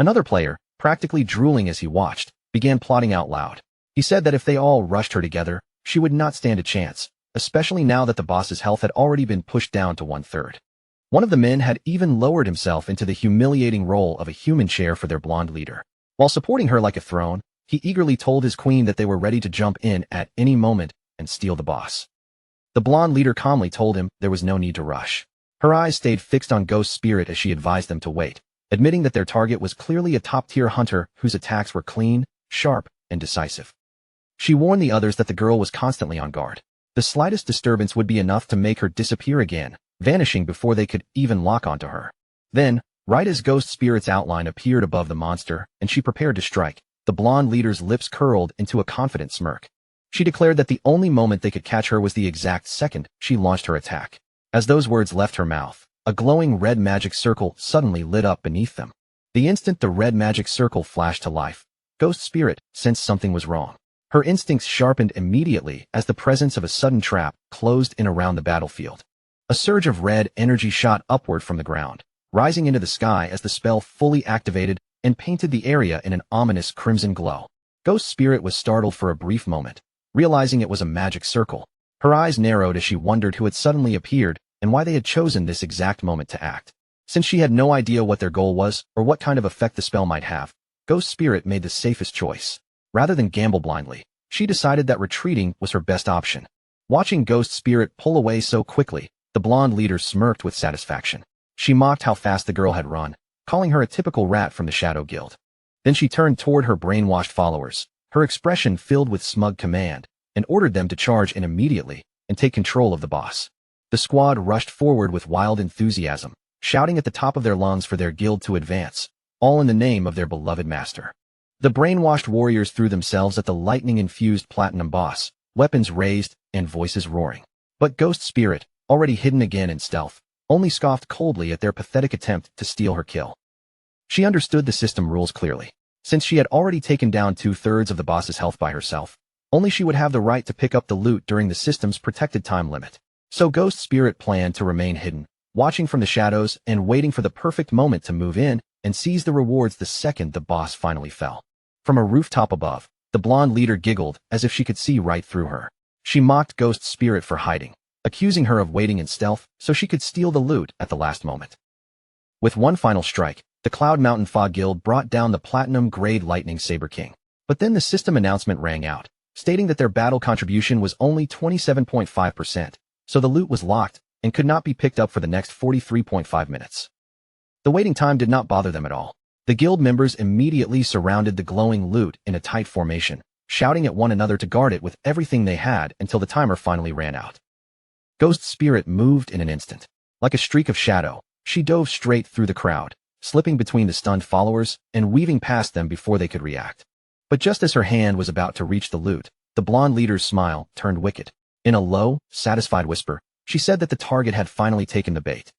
Another player, practically drooling as he watched, began plotting out loud. He said that if they all rushed her together, she would not stand a chance, especially now that the boss's health had already been pushed down to 1/3. One of the men had even lowered himself into the humiliating role of a human chair for their blonde leader. While supporting her like a throne, he eagerly told his queen that they were ready to jump in at any moment and steal the boss. The blonde leader calmly told him there was no need to rush. Her eyes stayed fixed on Ghost Spirit as she advised them to wait, admitting that their target was clearly a top-tier hunter whose attacks were clean, sharp, and decisive. She warned the others that the girl was constantly on guard. The slightest disturbance would be enough to make her disappear again, vanishing before they could even lock onto her. Then, right as Ghost Spirit's outline appeared above the monster and she prepared to strike, the blonde leader's lips curled into a confident smirk. She declared that the only moment they could catch her was the exact second she launched her attack. As those words left her mouth, a glowing red magic circle suddenly lit up beneath them. The instant the red magic circle flashed to life, Ghost Spirit sensed something was wrong. Her instincts sharpened immediately as the presence of a sudden trap closed in around the battlefield. A surge of red energy shot upward from the ground, rising into the sky as the spell fully activated and painted the area in an ominous crimson glow. Ghost Spirit was startled for a brief moment, realizing it was a magic circle. Her eyes narrowed as she wondered who had suddenly appeared and why they had chosen this exact moment to act. Since she had no idea what their goal was or what kind of effect the spell might have, Ghost Spirit made the safest choice. Rather than gamble blindly, she decided that retreating was her best option. Watching Ghost Spirit pull away so quickly, the blonde leader smirked with satisfaction. She mocked how fast the girl had run, calling her a typical rat from the Shadow Guild. Then she turned toward her brainwashed followers, her expression filled with smug command, and ordered them to charge in immediately and take control of the boss. The squad rushed forward with wild enthusiasm, shouting at the top of their lungs for their guild to advance, all in the name of their beloved master. The brainwashed warriors threw themselves at the lightning-infused platinum boss, weapons raised and voices roaring. But Ghost Spirit, already hidden again in stealth, only scoffed coldly at their pathetic attempt to steal her kill. She understood the system rules clearly. Since she had already taken down 2/3 of the boss's health by herself, only she would have the right to pick up the loot during the system's protected time limit. So Ghost Spirit planned to remain hidden, watching from the shadows and waiting for the perfect moment to move in and seize the rewards the second the boss finally fell. From a rooftop above, the blonde leader giggled as if she could see right through her. She mocked Ghost Spirit for hiding, accusing her of waiting in stealth so she could steal the loot at the last moment. With one final strike, the Cloud Mountain Fog Guild brought down the Platinum-grade Lightning Saber King. But then the system announcement rang out, stating that their battle contribution was only 27.5%, so the loot was locked and could not be picked up for the next 43.5 minutes. The waiting time did not bother them at all. The guild members immediately surrounded the glowing loot in a tight formation, shouting at one another to guard it with everything they had until the timer finally ran out. Ghost Spirit moved in an instant. Like a streak of shadow, she dove straight through the crowd, slipping between the stunned followers and weaving past them before they could react. But just as her hand was about to reach the loot, the blonde leader's smile turned wicked. In a low, satisfied whisper, she said that the target had finally taken the bait.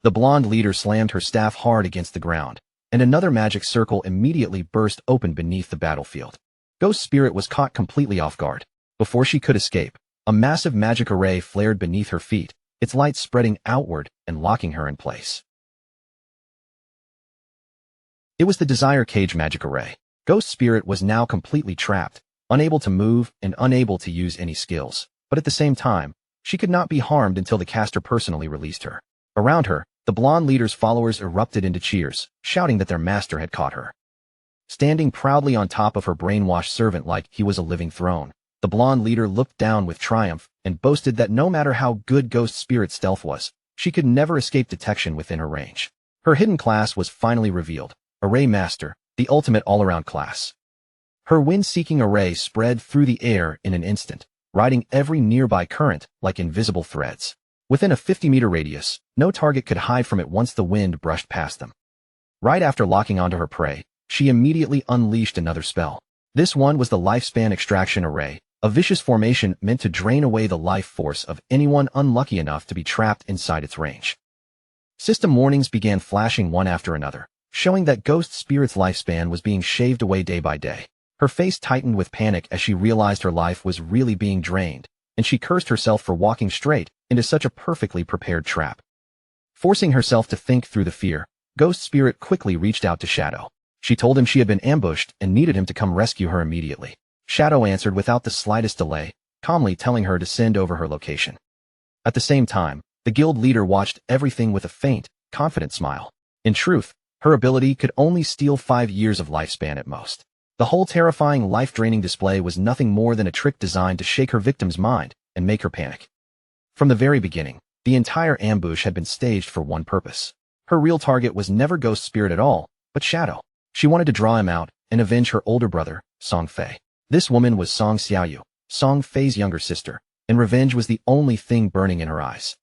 The blonde leader slammed her staff hard against the ground, and another magic circle immediately burst open beneath the battlefield. Ghost Spirit was caught completely off guard. Before she could escape, a massive magic array flared beneath her feet, its light spreading outward and locking her in place. It was the Desire Cage magic array. Ghost Spirit was now completely trapped, unable to move and unable to use any skills. But at the same time, she could not be harmed until the caster personally released her. Around her, the blonde leader's followers erupted into cheers, shouting that their master had caught her. Standing proudly on top of her brainwashed servant like he was a living throne, the blonde leader looked down with triumph and boasted that no matter how good Ghost Spirit's stealth was, she could never escape detection within her range. Her hidden class was finally revealed, Array Master, the ultimate all-around class. Her wind-seeking array spread through the air in an instant, riding every nearby current like invisible threads. Within a 50-meter radius, no target could hide from it once the wind brushed past them. Right after locking onto her prey, she immediately unleashed another spell. This one was the Lifespan Extraction Array, a vicious formation meant to drain away the life force of anyone unlucky enough to be trapped inside its range. System warnings began flashing one after another, showing that Ghost Spirit's lifespan was being shaved away day by day. Her face tightened with panic as she realized her life was really being drained, and she cursed herself for walking straight into such a perfectly prepared trap. Forcing herself to think through the fear, Ghost Spirit quickly reached out to Shadow. She told him she had been ambushed and needed him to come rescue her immediately. Shadow answered without the slightest delay, calmly telling her to send over her location. At the same time, the guild leader watched everything with a faint, confident smile. In truth, her ability could only steal 5 years of lifespan at most. The whole terrifying life-draining display was nothing more than a trick designed to shake her victim's mind and make her panic. From the very beginning, the entire ambush had been staged for one purpose. Her real target was never Ghost Spirit at all, but Shadow. She wanted to draw him out and avenge her older brother, Song Fei. This woman was Song Xiaoyu, Song Fei's younger sister, and revenge was the only thing burning in her eyes.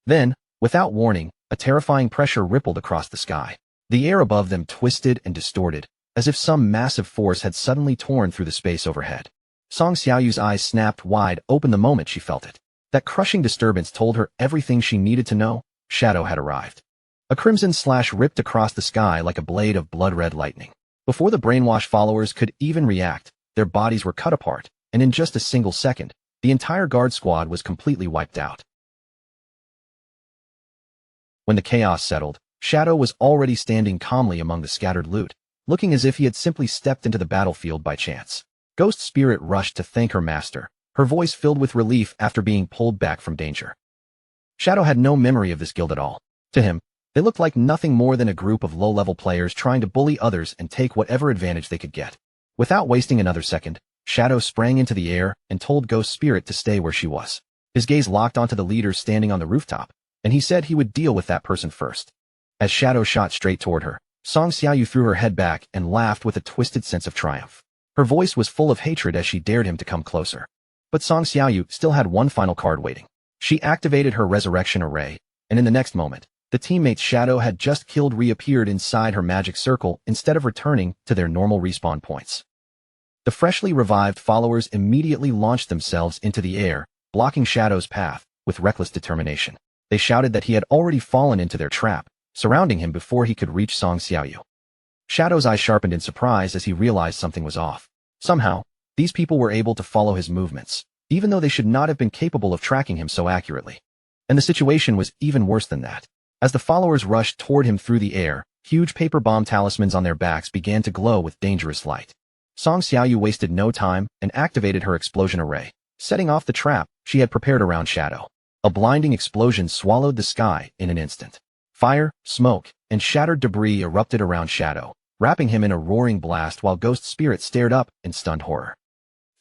Then, without warning, a terrifying pressure rippled across the sky. The air above them twisted and distorted, as if some massive force had suddenly torn through the space overhead. Song Xiaoyu's eyes snapped wide open the moment she felt it. That crushing disturbance told her everything she needed to know. Shadow had arrived. A crimson slash ripped across the sky like a blade of blood-red lightning. Before the brainwashed followers could even react, their bodies were cut apart, and in just a single second, the entire guard squad was completely wiped out. When the chaos settled, Shadow was already standing calmly among the scattered loot, looking as if he had simply stepped into the battlefield by chance. Ghost Spirit rushed to thank her master, her voice filled with relief after being pulled back from danger. Shadow had no memory of this guild at all. To him, they looked like nothing more than a group of low-level players trying to bully others and take whatever advantage they could get. Without wasting another second, Shadow sprang into the air and told Ghost Spirit to stay where she was. His gaze locked onto the leader standing on the rooftop, and he said he would deal with that person first. As Shadow shot straight toward her, Song Xiaoyu threw her head back and laughed with a twisted sense of triumph. Her voice was full of hatred as she dared him to come closer. But Song Xiaoyu still had one final card waiting. She activated her resurrection array, and in the next moment, the teammates Shadow had just killed reappeared inside her magic circle instead of returning to their normal respawn points. The freshly revived followers immediately launched themselves into the air, blocking Shadow's path with reckless determination. They shouted that he had already fallen into their trap, surrounding him before he could reach Song Xiaoyu. Shadow's eyes sharpened in surprise as he realized something was off. Somehow, these people were able to follow his movements, even though they should not have been capable of tracking him so accurately. And the situation was even worse than that. As the followers rushed toward him through the air, huge paper bomb talismans on their backs began to glow with dangerous light. Song Xiaoyu wasted no time and activated her explosion array, setting off the trap she had prepared around Shadow. A blinding explosion swallowed the sky in an instant. Fire, smoke, and shattered debris erupted around Shadow, wrapping him in a roaring blast while Ghost Spirit stared up in stunned horror.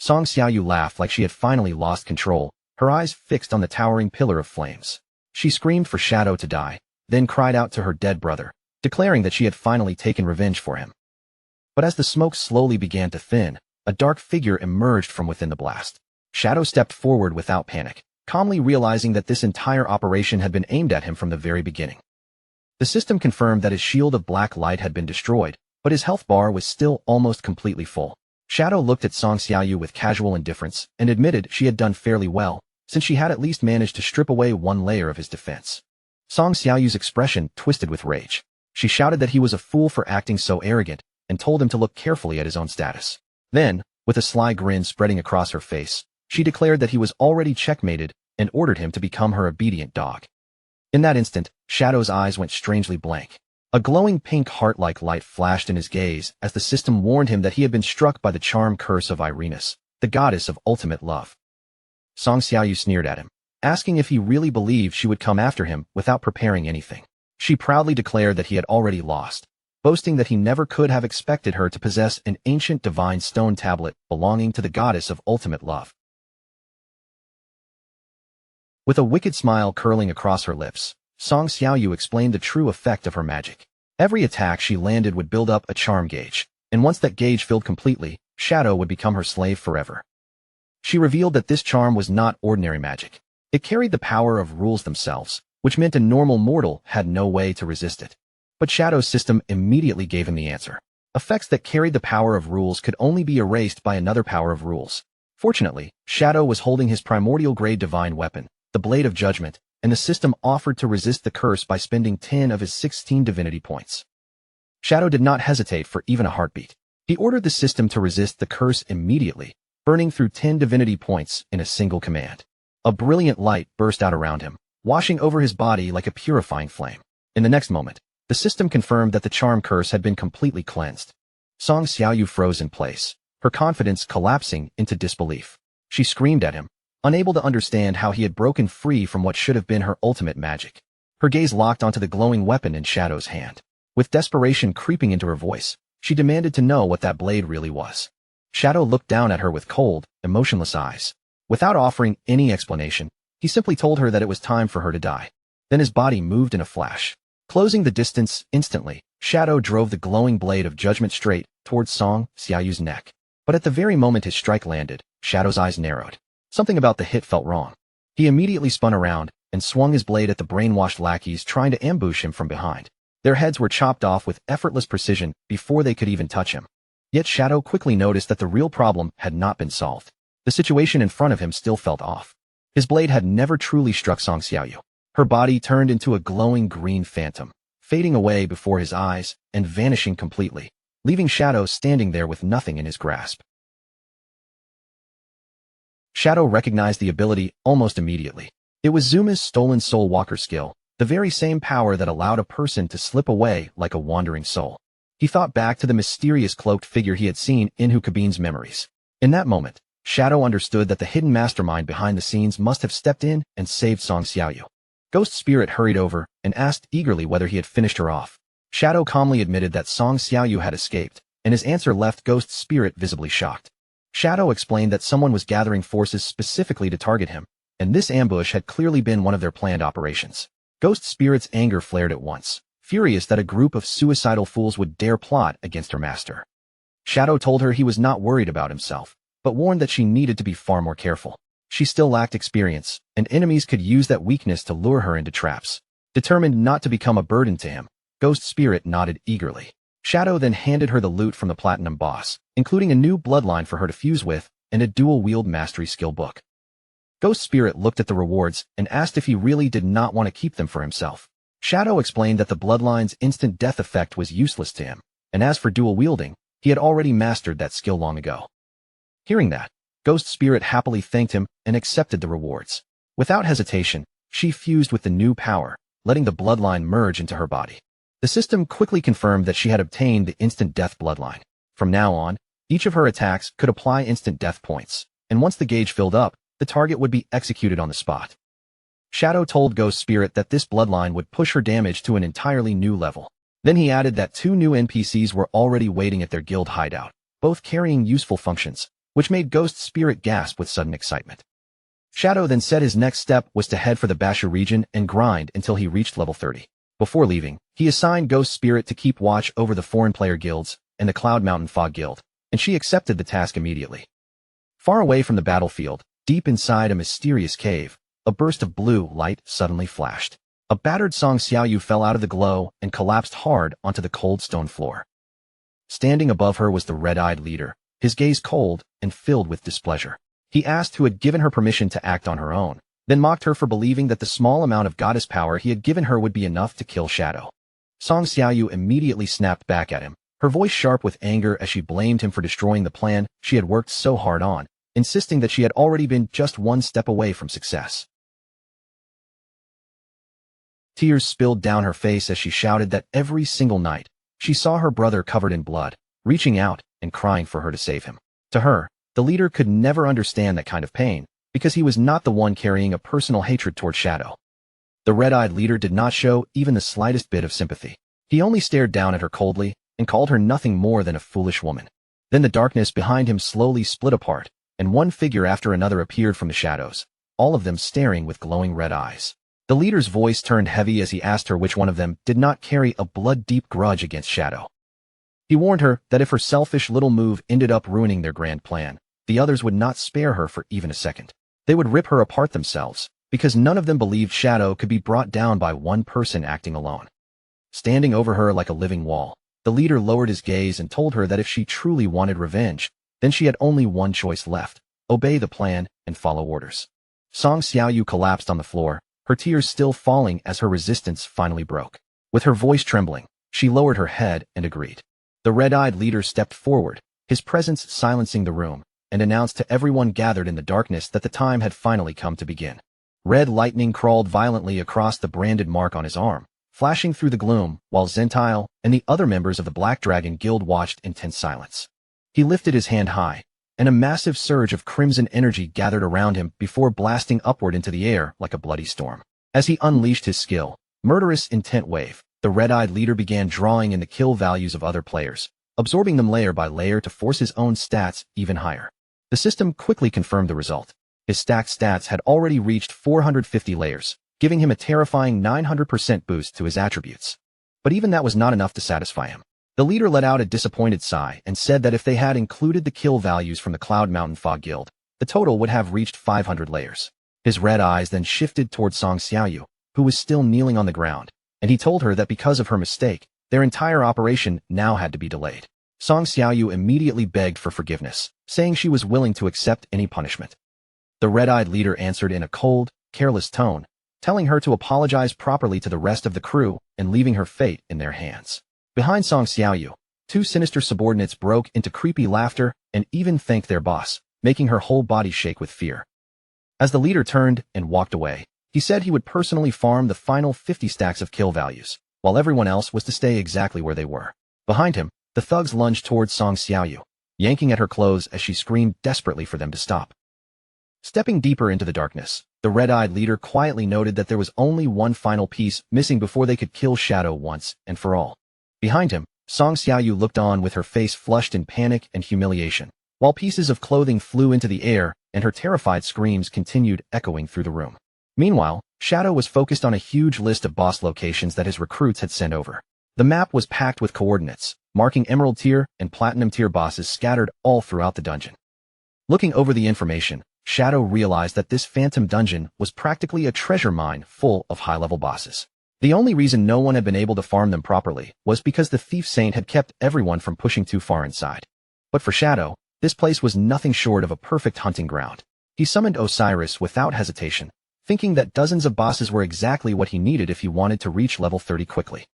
Song Xiaoyu laughed like she had finally lost control, her eyes fixed on the towering pillar of flames. She screamed for Shadow to die, then cried out to her dead brother, declaring that she had finally taken revenge for him. But as the smoke slowly began to thin, a dark figure emerged from within the blast. Shadow stepped forward without panic, calmly realizing that this entire operation had been aimed at him from the very beginning. The system confirmed that his shield of black light had been destroyed, but his health bar was still almost completely full. Shadow looked at Song Xiaoyu with casual indifference and admitted she had done fairly well, since she had at least managed to strip away one layer of his defense. Song Xiaoyu's expression twisted with rage. She shouted that he was a fool for acting so arrogant and told him to look carefully at his own status. Then, with a sly grin spreading across her face, she declared that he was already checkmated and ordered him to become her obedient dog. In that instant, Shadow's eyes went strangely blank. A glowing pink heart-like light flashed in his gaze as the system warned him that he had been struck by the charm curse of Irenas, the goddess of ultimate love. Song Xiaoyu sneered at him, asking if he really believed she would come after him without preparing anything. She proudly declared that he had already lost, boasting that he never could have expected her to possess an ancient divine stone tablet belonging to the goddess of ultimate love. With a wicked smile curling across her lips, Song Xiaoyu explained the true effect of her magic. Every attack she landed would build up a charm gauge, and once that gauge filled completely, Shadow would become her slave forever. She revealed that this charm was not ordinary magic. It carried the power of rules themselves, which meant a normal mortal had no way to resist it. But Shadow's system immediately gave him the answer. Effects that carried the power of rules could only be erased by another power of rules. Fortunately, Shadow was holding his primordial grade divine weapon, the Blade of Judgment, and the system offered to resist the curse by spending 10 of his 16 divinity points. Shadow did not hesitate for even a heartbeat. He ordered the system to resist the curse immediately, burning through 10 divinity points in a single command. A brilliant light burst out around him, washing over his body like a purifying flame. In the next moment, the system confirmed that the charm curse had been completely cleansed. Song Xiaoyu froze in place, her confidence collapsing into disbelief. She screamed at him, unable to understand how he had broken free from what should have been her ultimate magic. Her gaze locked onto the glowing weapon in Shadow's hand. With desperation creeping into her voice, she demanded to know what that blade really was. Shadow looked down at her with cold, emotionless eyes. Without offering any explanation, he simply told her that it was time for her to die. Then his body moved in a flash. Closing the distance instantly, Shadow drove the glowing blade of judgment straight towards Song Xiaoyu's neck. But at the very moment his strike landed, Shadow's eyes narrowed. Something about the hit felt wrong. He immediately spun around and swung his blade at the brainwashed lackeys trying to ambush him from behind. Their heads were chopped off with effortless precision before they could even touch him. Yet Shadow quickly noticed that the real problem had not been solved. The situation in front of him still felt off. His blade had never truly struck Song Xiaoyu. Her body turned into a glowing green phantom, fading away before his eyes and vanishing completely, leaving Shadow standing there with nothing in his grasp. Shadow recognized the ability almost immediately. It was Zuma's stolen soul walker skill, the very same power that allowed a person to slip away like a wandering soul. He thought back to the mysterious cloaked figure he had seen in Hukabin's memories. In that moment, Shadow understood that the hidden mastermind behind the scenes must have stepped in and saved Song Xiaoyu. Ghost Spirit hurried over and asked eagerly whether he had finished her off. Shadow calmly admitted that Song Xiaoyu had escaped, and his answer left Ghost Spirit visibly shocked. Shadow explained that someone was gathering forces specifically to target him, and this ambush had clearly been one of their planned operations. Ghost Spirit's anger flared at once, furious that a group of suicidal fools would dare plot against her master. Shadow told her he was not worried about himself, but warned that she needed to be far more careful. She still lacked experience, and enemies could use that weakness to lure her into traps. Determined not to become a burden to him, Ghost Spirit nodded eagerly. Shadow then handed her the loot from the Platinum Boss, including a new bloodline for her to fuse with and a dual-wield mastery skill book. Ghost Spirit looked at the rewards and asked if he really did not want to keep them for himself. Shadow explained that the bloodline's instant death effect was useless to him, and as for dual-wielding, he had already mastered that skill long ago. Hearing that, Ghost Spirit happily thanked him and accepted the rewards. Without hesitation, she fused with the new power, letting the bloodline merge into her body. The system quickly confirmed that she had obtained the instant death bloodline. From now on, each of her attacks could apply instant death points, and once the gauge filled up, the target would be executed on the spot. Shadow told Ghost Spirit that this bloodline would push her damage to an entirely new level. Then he added that 2 new NPCs were already waiting at their guild hideout, both carrying useful functions, which made Ghost Spirit gasp with sudden excitement. Shadow then said his next step was to head for the Basha region and grind until he reached level 30. Before leaving, he assigned Ghost Spirit to keep watch over the foreign player guilds and the Cloud Mountain Fog Guild, and she accepted the task immediately. Far away from the battlefield, deep inside a mysterious cave, a burst of blue light suddenly flashed. A battered Song Xiaoyu fell out of the glow and collapsed hard onto the cold stone floor. Standing above her was the red-eyed leader, his gaze cold and filled with displeasure. He asked who had given her permission to act on her own, then mocked her for believing that the small amount of goddess power he had given her would be enough to kill Shadow. Song Xiaoyu immediately snapped back at him, her voice sharp with anger as she blamed him for destroying the plan she had worked so hard on, insisting that she had already been just one step away from success. Tears spilled down her face as she shouted that every single night, she saw her brother covered in blood, reaching out and crying for her to save him. To her, the leader could never understand that kind of pain, because he was not the one carrying a personal hatred toward Shadow. The red-eyed leader did not show even the slightest bit of sympathy. He only stared down at her coldly and called her nothing more than a foolish woman. Then the darkness behind him slowly split apart, and one figure after another appeared from the shadows, all of them staring with glowing red eyes. The leader's voice turned heavy as he asked her which one of them did not carry a blood-deep grudge against Shadow. He warned her that if her selfish little move ended up ruining their grand plan, the others would not spare her for even a second. They would rip her apart themselves, because none of them believed Shadow could be brought down by one person acting alone. Standing over her like a living wall, the leader lowered his gaze and told her that if she truly wanted revenge, then she had only one choice left: obey the plan and follow orders. Song Xiaoyu collapsed on the floor, her tears still falling as her resistance finally broke. With her voice trembling, she lowered her head and agreed. The red-eyed leader stepped forward, his presence silencing the room, and announced to everyone gathered in the darkness that the time had finally come to begin. Red lightning crawled violently across the branded mark on his arm, flashing through the gloom, while Zentile and the other members of the Black Dragon Guild watched in tense silence. He lifted his hand high, and a massive surge of crimson energy gathered around him before blasting upward into the air like a bloody storm. As he unleashed his skill, Murderous Intent Wave, the red-eyed leader began drawing in the kill values of other players, absorbing them layer by layer to force his own stats even higher. The system quickly confirmed the result. His stacked stats had already reached 450 layers, giving him a terrifying 900% boost to his attributes. But even that was not enough to satisfy him. The leader let out a disappointed sigh and said that if they had included the kill values from the Cloud Mountain Fog Guild, the total would have reached 500 layers. His red eyes then shifted toward Song Xiaoyu, who was still kneeling on the ground, and he told her that because of her mistake, their entire operation now had to be delayed. Song Xiaoyu immediately begged for forgiveness, saying she was willing to accept any punishment. The red-eyed leader answered in a cold, careless tone, telling her to apologize properly to the rest of the crew and leaving her fate in their hands. Behind Song Xiaoyu, two sinister subordinates broke into creepy laughter and even thanked their boss, making her whole body shake with fear. As the leader turned and walked away, he said he would personally farm the final 50 stacks of kill values, while everyone else was to stay exactly where they were. Behind him, the thugs lunged towards Song Xiaoyu, yanking at her clothes as she screamed desperately for them to stop. Stepping deeper into the darkness, the red-eyed leader quietly noted that there was only one final piece missing before they could kill Shadow once and for all. Behind him, Song Xiaoyu looked on with her face flushed in panic and humiliation, while pieces of clothing flew into the air and her terrified screams continued echoing through the room. Meanwhile, Shadow was focused on a huge list of boss locations that his recruits had sent over. The map was packed with coordinates, marking Emerald Tier and Platinum Tier bosses scattered all throughout the dungeon. Looking over the information, Shadow realized that this phantom dungeon was practically a treasure mine full of high-level bosses. The only reason no one had been able to farm them properly was because the Thief Saint had kept everyone from pushing too far inside. But for Shadow, this place was nothing short of a perfect hunting ground. He summoned Osiris without hesitation, thinking that dozens of bosses were exactly what he needed if he wanted to reach level 30 quickly.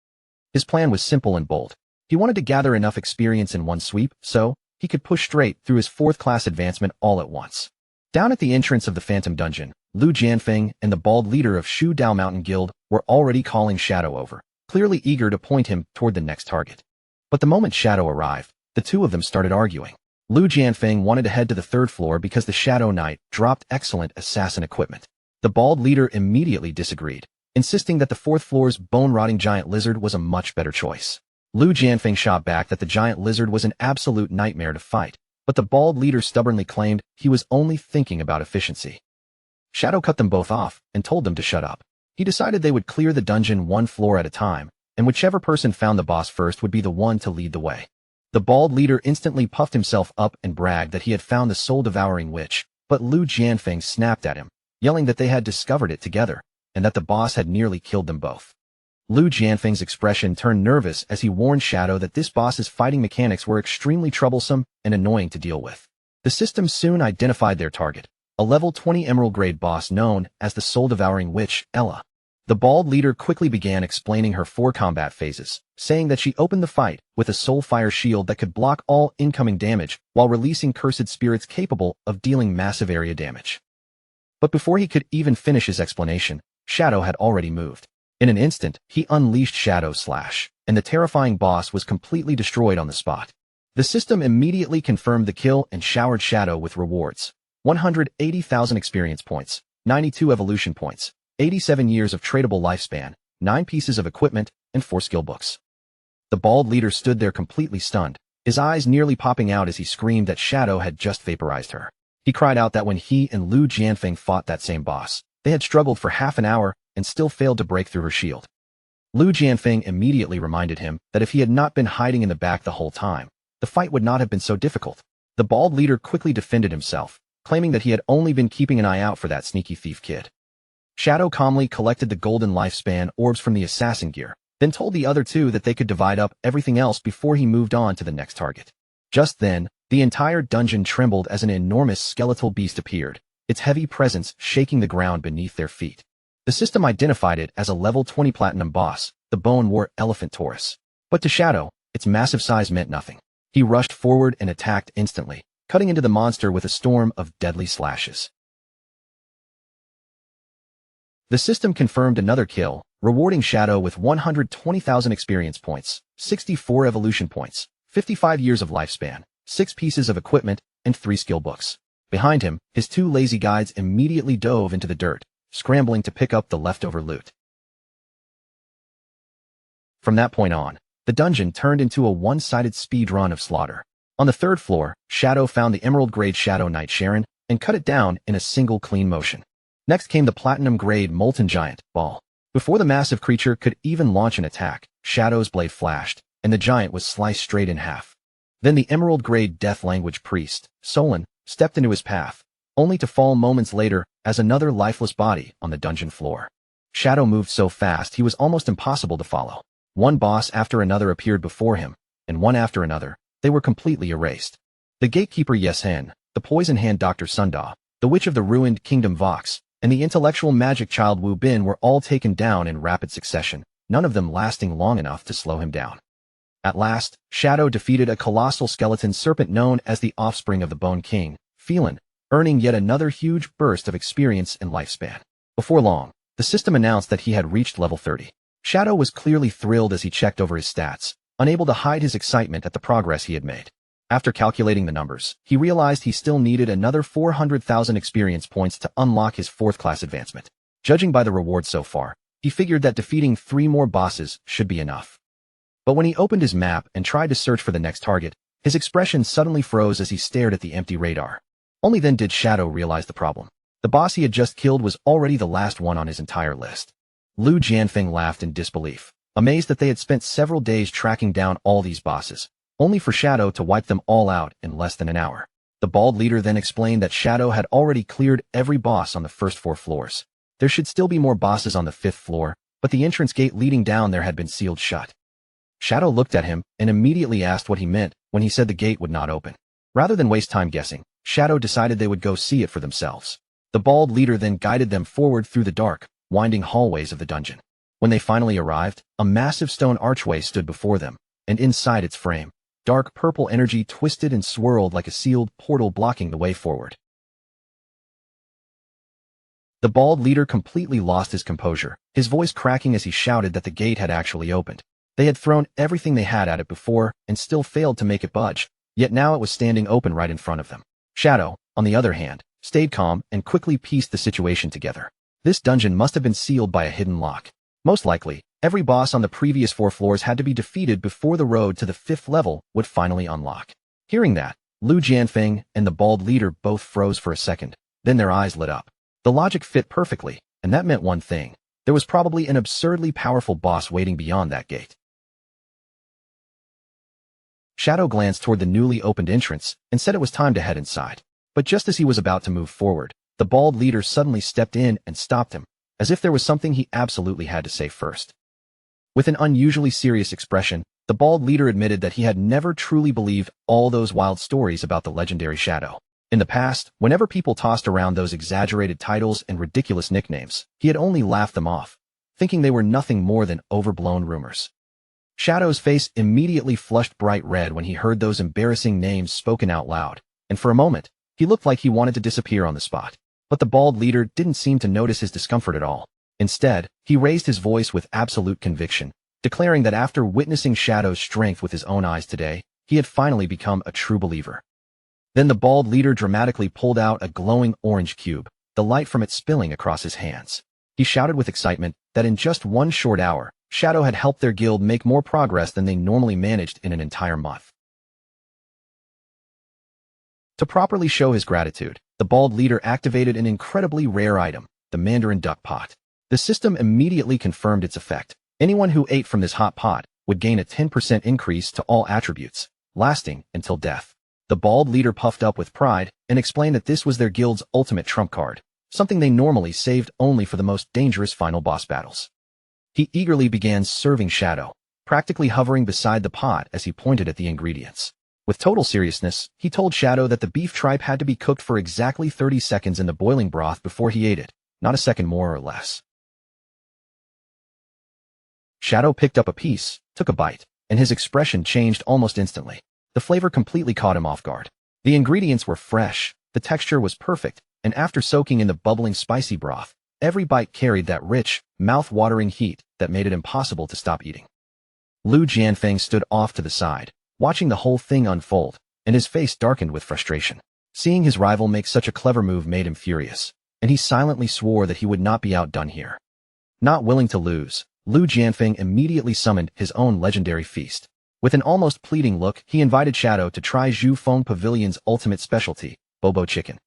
His plan was simple and bold. He wanted to gather enough experience in one sweep so he could push straight through his 4th class advancement all at once. Down at the entrance of the Phantom Dungeon, Lu Jianfeng and the bald leader of Shu Dao Mountain Guild were already calling Shadow over, clearly eager to point him toward the next target. But the moment Shadow arrived, the two of them started arguing. Lu Jianfeng wanted to head to the 3rd floor because the Shadow Knight dropped excellent assassin equipment. The bald leader immediately disagreed, insisting that the 4th floor's bone-rotting giant lizard was a much better choice. Lu Jianfeng shot back that the giant lizard was an absolute nightmare to fight, but the bald leader stubbornly claimed he was only thinking about efficiency. Shadow cut them both off and told them to shut up. He decided they would clear the dungeon one floor at a time, and whichever person found the boss first would be the one to lead the way. The bald leader instantly puffed himself up and bragged that he had found the soul-devouring witch, but Lu Jianfeng snapped at him, yelling that they had discovered it together, and that the boss had nearly killed them both. Lu Jianfeng's expression turned nervous as he warned Shadow that this boss's fighting mechanics were extremely troublesome and annoying to deal with. The system soon identified their target, a level 20 emerald grade boss known as the soul-devouring witch, Ella. The bald leader quickly began explaining her 4 combat phases, saying that she opened the fight with a soul fire shield that could block all incoming damage while releasing cursed spirits capable of dealing massive area damage. But before he could even finish his explanation, Shadow had already moved. In an instant, he unleashed Shadow Slash, and the terrifying boss was completely destroyed on the spot. The system immediately confirmed the kill and showered Shadow with rewards. 180,000 experience points, 92 evolution points, 87 years of tradable lifespan, 9 pieces of equipment, and 4 skill books. The bald leader stood there completely stunned, his eyes nearly popping out as he screamed that Shadow had just vaporized her. He cried out that when he and Lu Jianfeng fought that same boss, they had struggled for half an hour and still failed to break through her shield. Lu Jianfeng immediately reminded him that if he had not been hiding in the back the whole time, the fight would not have been so difficult. The bald leader quickly defended himself, claiming that he had only been keeping an eye out for that sneaky thief kid. Shadow calmly collected the golden lifespan orbs from the assassin gear, then told the other two that they could divide up everything else before he moved on to the next target. Just then, the entire dungeon trembled as an enormous skeletal beast appeared, its heavy presence shaking the ground beneath their feet. The system identified it as a level 20 platinum boss, the bone-war elephant Taurus. But to Shadow, its massive size meant nothing. He rushed forward and attacked instantly, cutting into the monster with a storm of deadly slashes. The system confirmed another kill, rewarding Shadow with 120,000 experience points, 64 evolution points, 55 years of lifespan, 6 pieces of equipment, and 3 skill books. Behind him, his 2 lazy guides immediately dove into the dirt, scrambling to pick up the leftover loot. From that point on, the dungeon turned into a one-sided speed run of slaughter. On the 3rd floor, Shadow found the emerald-grade Shadow Knight Sharon and cut it down in a single clean motion. Next came the platinum-grade Molten Giant, Ball. Before the massive creature could even launch an attack, Shadow's blade flashed, and the giant was sliced straight in half. Then the emerald-grade Death Language Priest, Solon, stepped into his path, only to fall moments later as another lifeless body on the dungeon floor. Shadow moved so fast he was almost impossible to follow. One boss after another appeared before him, and one after another, they were completely erased. The gatekeeper Yes Hen, the poison hand Dr. Sunda, the witch of the ruined Kingdom Vox, and the intellectual magic child Wu Bin were all taken down in rapid succession, none of them lasting long enough to slow him down. At last, Shadow defeated a colossal skeleton serpent known as the offspring of the Bone King, Phelan, earning yet another huge burst of experience and lifespan. Before long, the system announced that he had reached level 30. Shadow was clearly thrilled as he checked over his stats, unable to hide his excitement at the progress he had made. After calculating the numbers, he realized he still needed another 400,000 experience points to unlock his 4th class advancement. Judging by the rewards so far, he figured that defeating 3 more bosses should be enough. But when he opened his map and tried to search for the next target, his expression suddenly froze as he stared at the empty radar. Only then did Shadow realize the problem. The boss he had just killed was already the last one on his entire list. Lu Jianfeng laughed in disbelief, amazed that they had spent several days tracking down all these bosses, only for Shadow to wipe them all out in less than an hour. The bald leader then explained that Shadow had already cleared every boss on the first 4 floors. There should still be more bosses on the 5th floor, but the entrance gate leading down there had been sealed shut. Shadow looked at him and immediately asked what he meant when he said the gate would not open. Rather than waste time guessing, Shadow decided they would go see it for themselves. The bald leader then guided them forward through the dark, winding hallways of the dungeon. When they finally arrived, a massive stone archway stood before them, and inside its frame, dark purple energy twisted and swirled like a sealed portal blocking the way forward. The bald leader completely lost his composure, his voice cracking as he shouted that the gate had actually opened. They had thrown everything they had at it before and still failed to make it budge, yet now it was standing open right in front of them. Shadow, on the other hand, stayed calm and quickly pieced the situation together. This dungeon must have been sealed by a hidden lock. Most likely, every boss on the previous 4 floors had to be defeated before the road to the 5th level would finally unlock. Hearing that, Lu Jianfeng and the bald leader both froze for a second, then their eyes lit up. The logic fit perfectly, and that meant one thing. There was probably an absurdly powerful boss waiting beyond that gate. Shadow glanced toward the newly opened entrance and said it was time to head inside. But just as he was about to move forward, the bald leader suddenly stepped in and stopped him, as if there was something he absolutely had to say first. With an unusually serious expression, the bald leader admitted that he had never truly believed all those wild stories about the legendary Shadow. In the past, whenever people tossed around those exaggerated titles and ridiculous nicknames, he had only laughed them off, thinking they were nothing more than overblown rumors. Shadow's face immediately flushed bright red when he heard those embarrassing names spoken out loud, and for a moment, he looked like he wanted to disappear on the spot. But the bald leader didn't seem to notice his discomfort at all. Instead, he raised his voice with absolute conviction, declaring that after witnessing Shadow's strength with his own eyes today, he had finally become a true believer. Then the bald leader dramatically pulled out a glowing orange cube, the light from it spilling across his hands. He shouted with excitement that in just 1 short hour, Shadow had helped their guild make more progress than they normally managed in an entire month. To properly show his gratitude, the bald leader activated an incredibly rare item, the Mandarin Duck Pot. The system immediately confirmed its effect. Anyone who ate from this hot pot would gain a 10% increase to all attributes, lasting until death. The bald leader puffed up with pride and explained that this was their guild's ultimate trump card, something they normally saved only for the most dangerous final boss battles. He eagerly began serving Shadow, practically hovering beside the pot as he pointed at the ingredients. With total seriousness, he told Shadow that the beef tripe had to be cooked for exactly 30 seconds in the boiling broth before he ate it, not a second more or less. Shadow picked up a piece, took a bite, and his expression changed almost instantly. The flavor completely caught him off guard. The ingredients were fresh, the texture was perfect, and after soaking in the bubbling spicy broth, every bite carried that rich, mouth-watering heat that made it impossible to stop eating. Lu Jianfeng stood off to the side, watching the whole thing unfold, and his face darkened with frustration. Seeing his rival make such a clever move made him furious, and he silently swore that he would not be outdone here. Not willing to lose, Lu Jianfeng immediately summoned his own legendary feast. With an almost pleading look, he invited Shadow to try Zhu Feng Pavilion's ultimate specialty, Bobo chicken.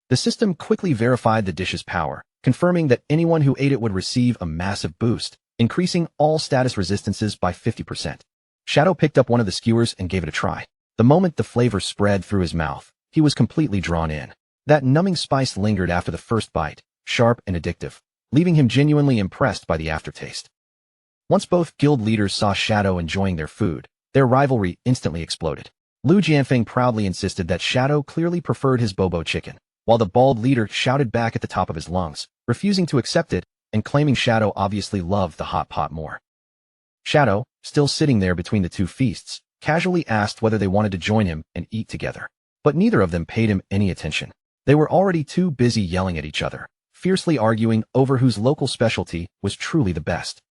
The system quickly verified the dish's power, confirming that anyone who ate it would receive a massive boost, increasing all status resistances by 50%. Shadow picked up one of the skewers and gave it a try. The moment the flavor spread through his mouth, he was completely drawn in. That numbing spice lingered after the first bite, sharp and addictive, leaving him genuinely impressed by the aftertaste. Once both guild leaders saw Shadow enjoying their food, their rivalry instantly exploded. Lu Jianfeng proudly insisted that Shadow clearly preferred his Bobo chicken, while the bald leader shouted back at the top of his lungs, refusing to accept it and claiming Shadow obviously loved the hot pot more. Shadow, still sitting there between the two feasts, casually asked whether they wanted to join him and eat together. But neither of them paid him any attention. They were already too busy yelling at each other, fiercely arguing over whose local specialty was truly the best.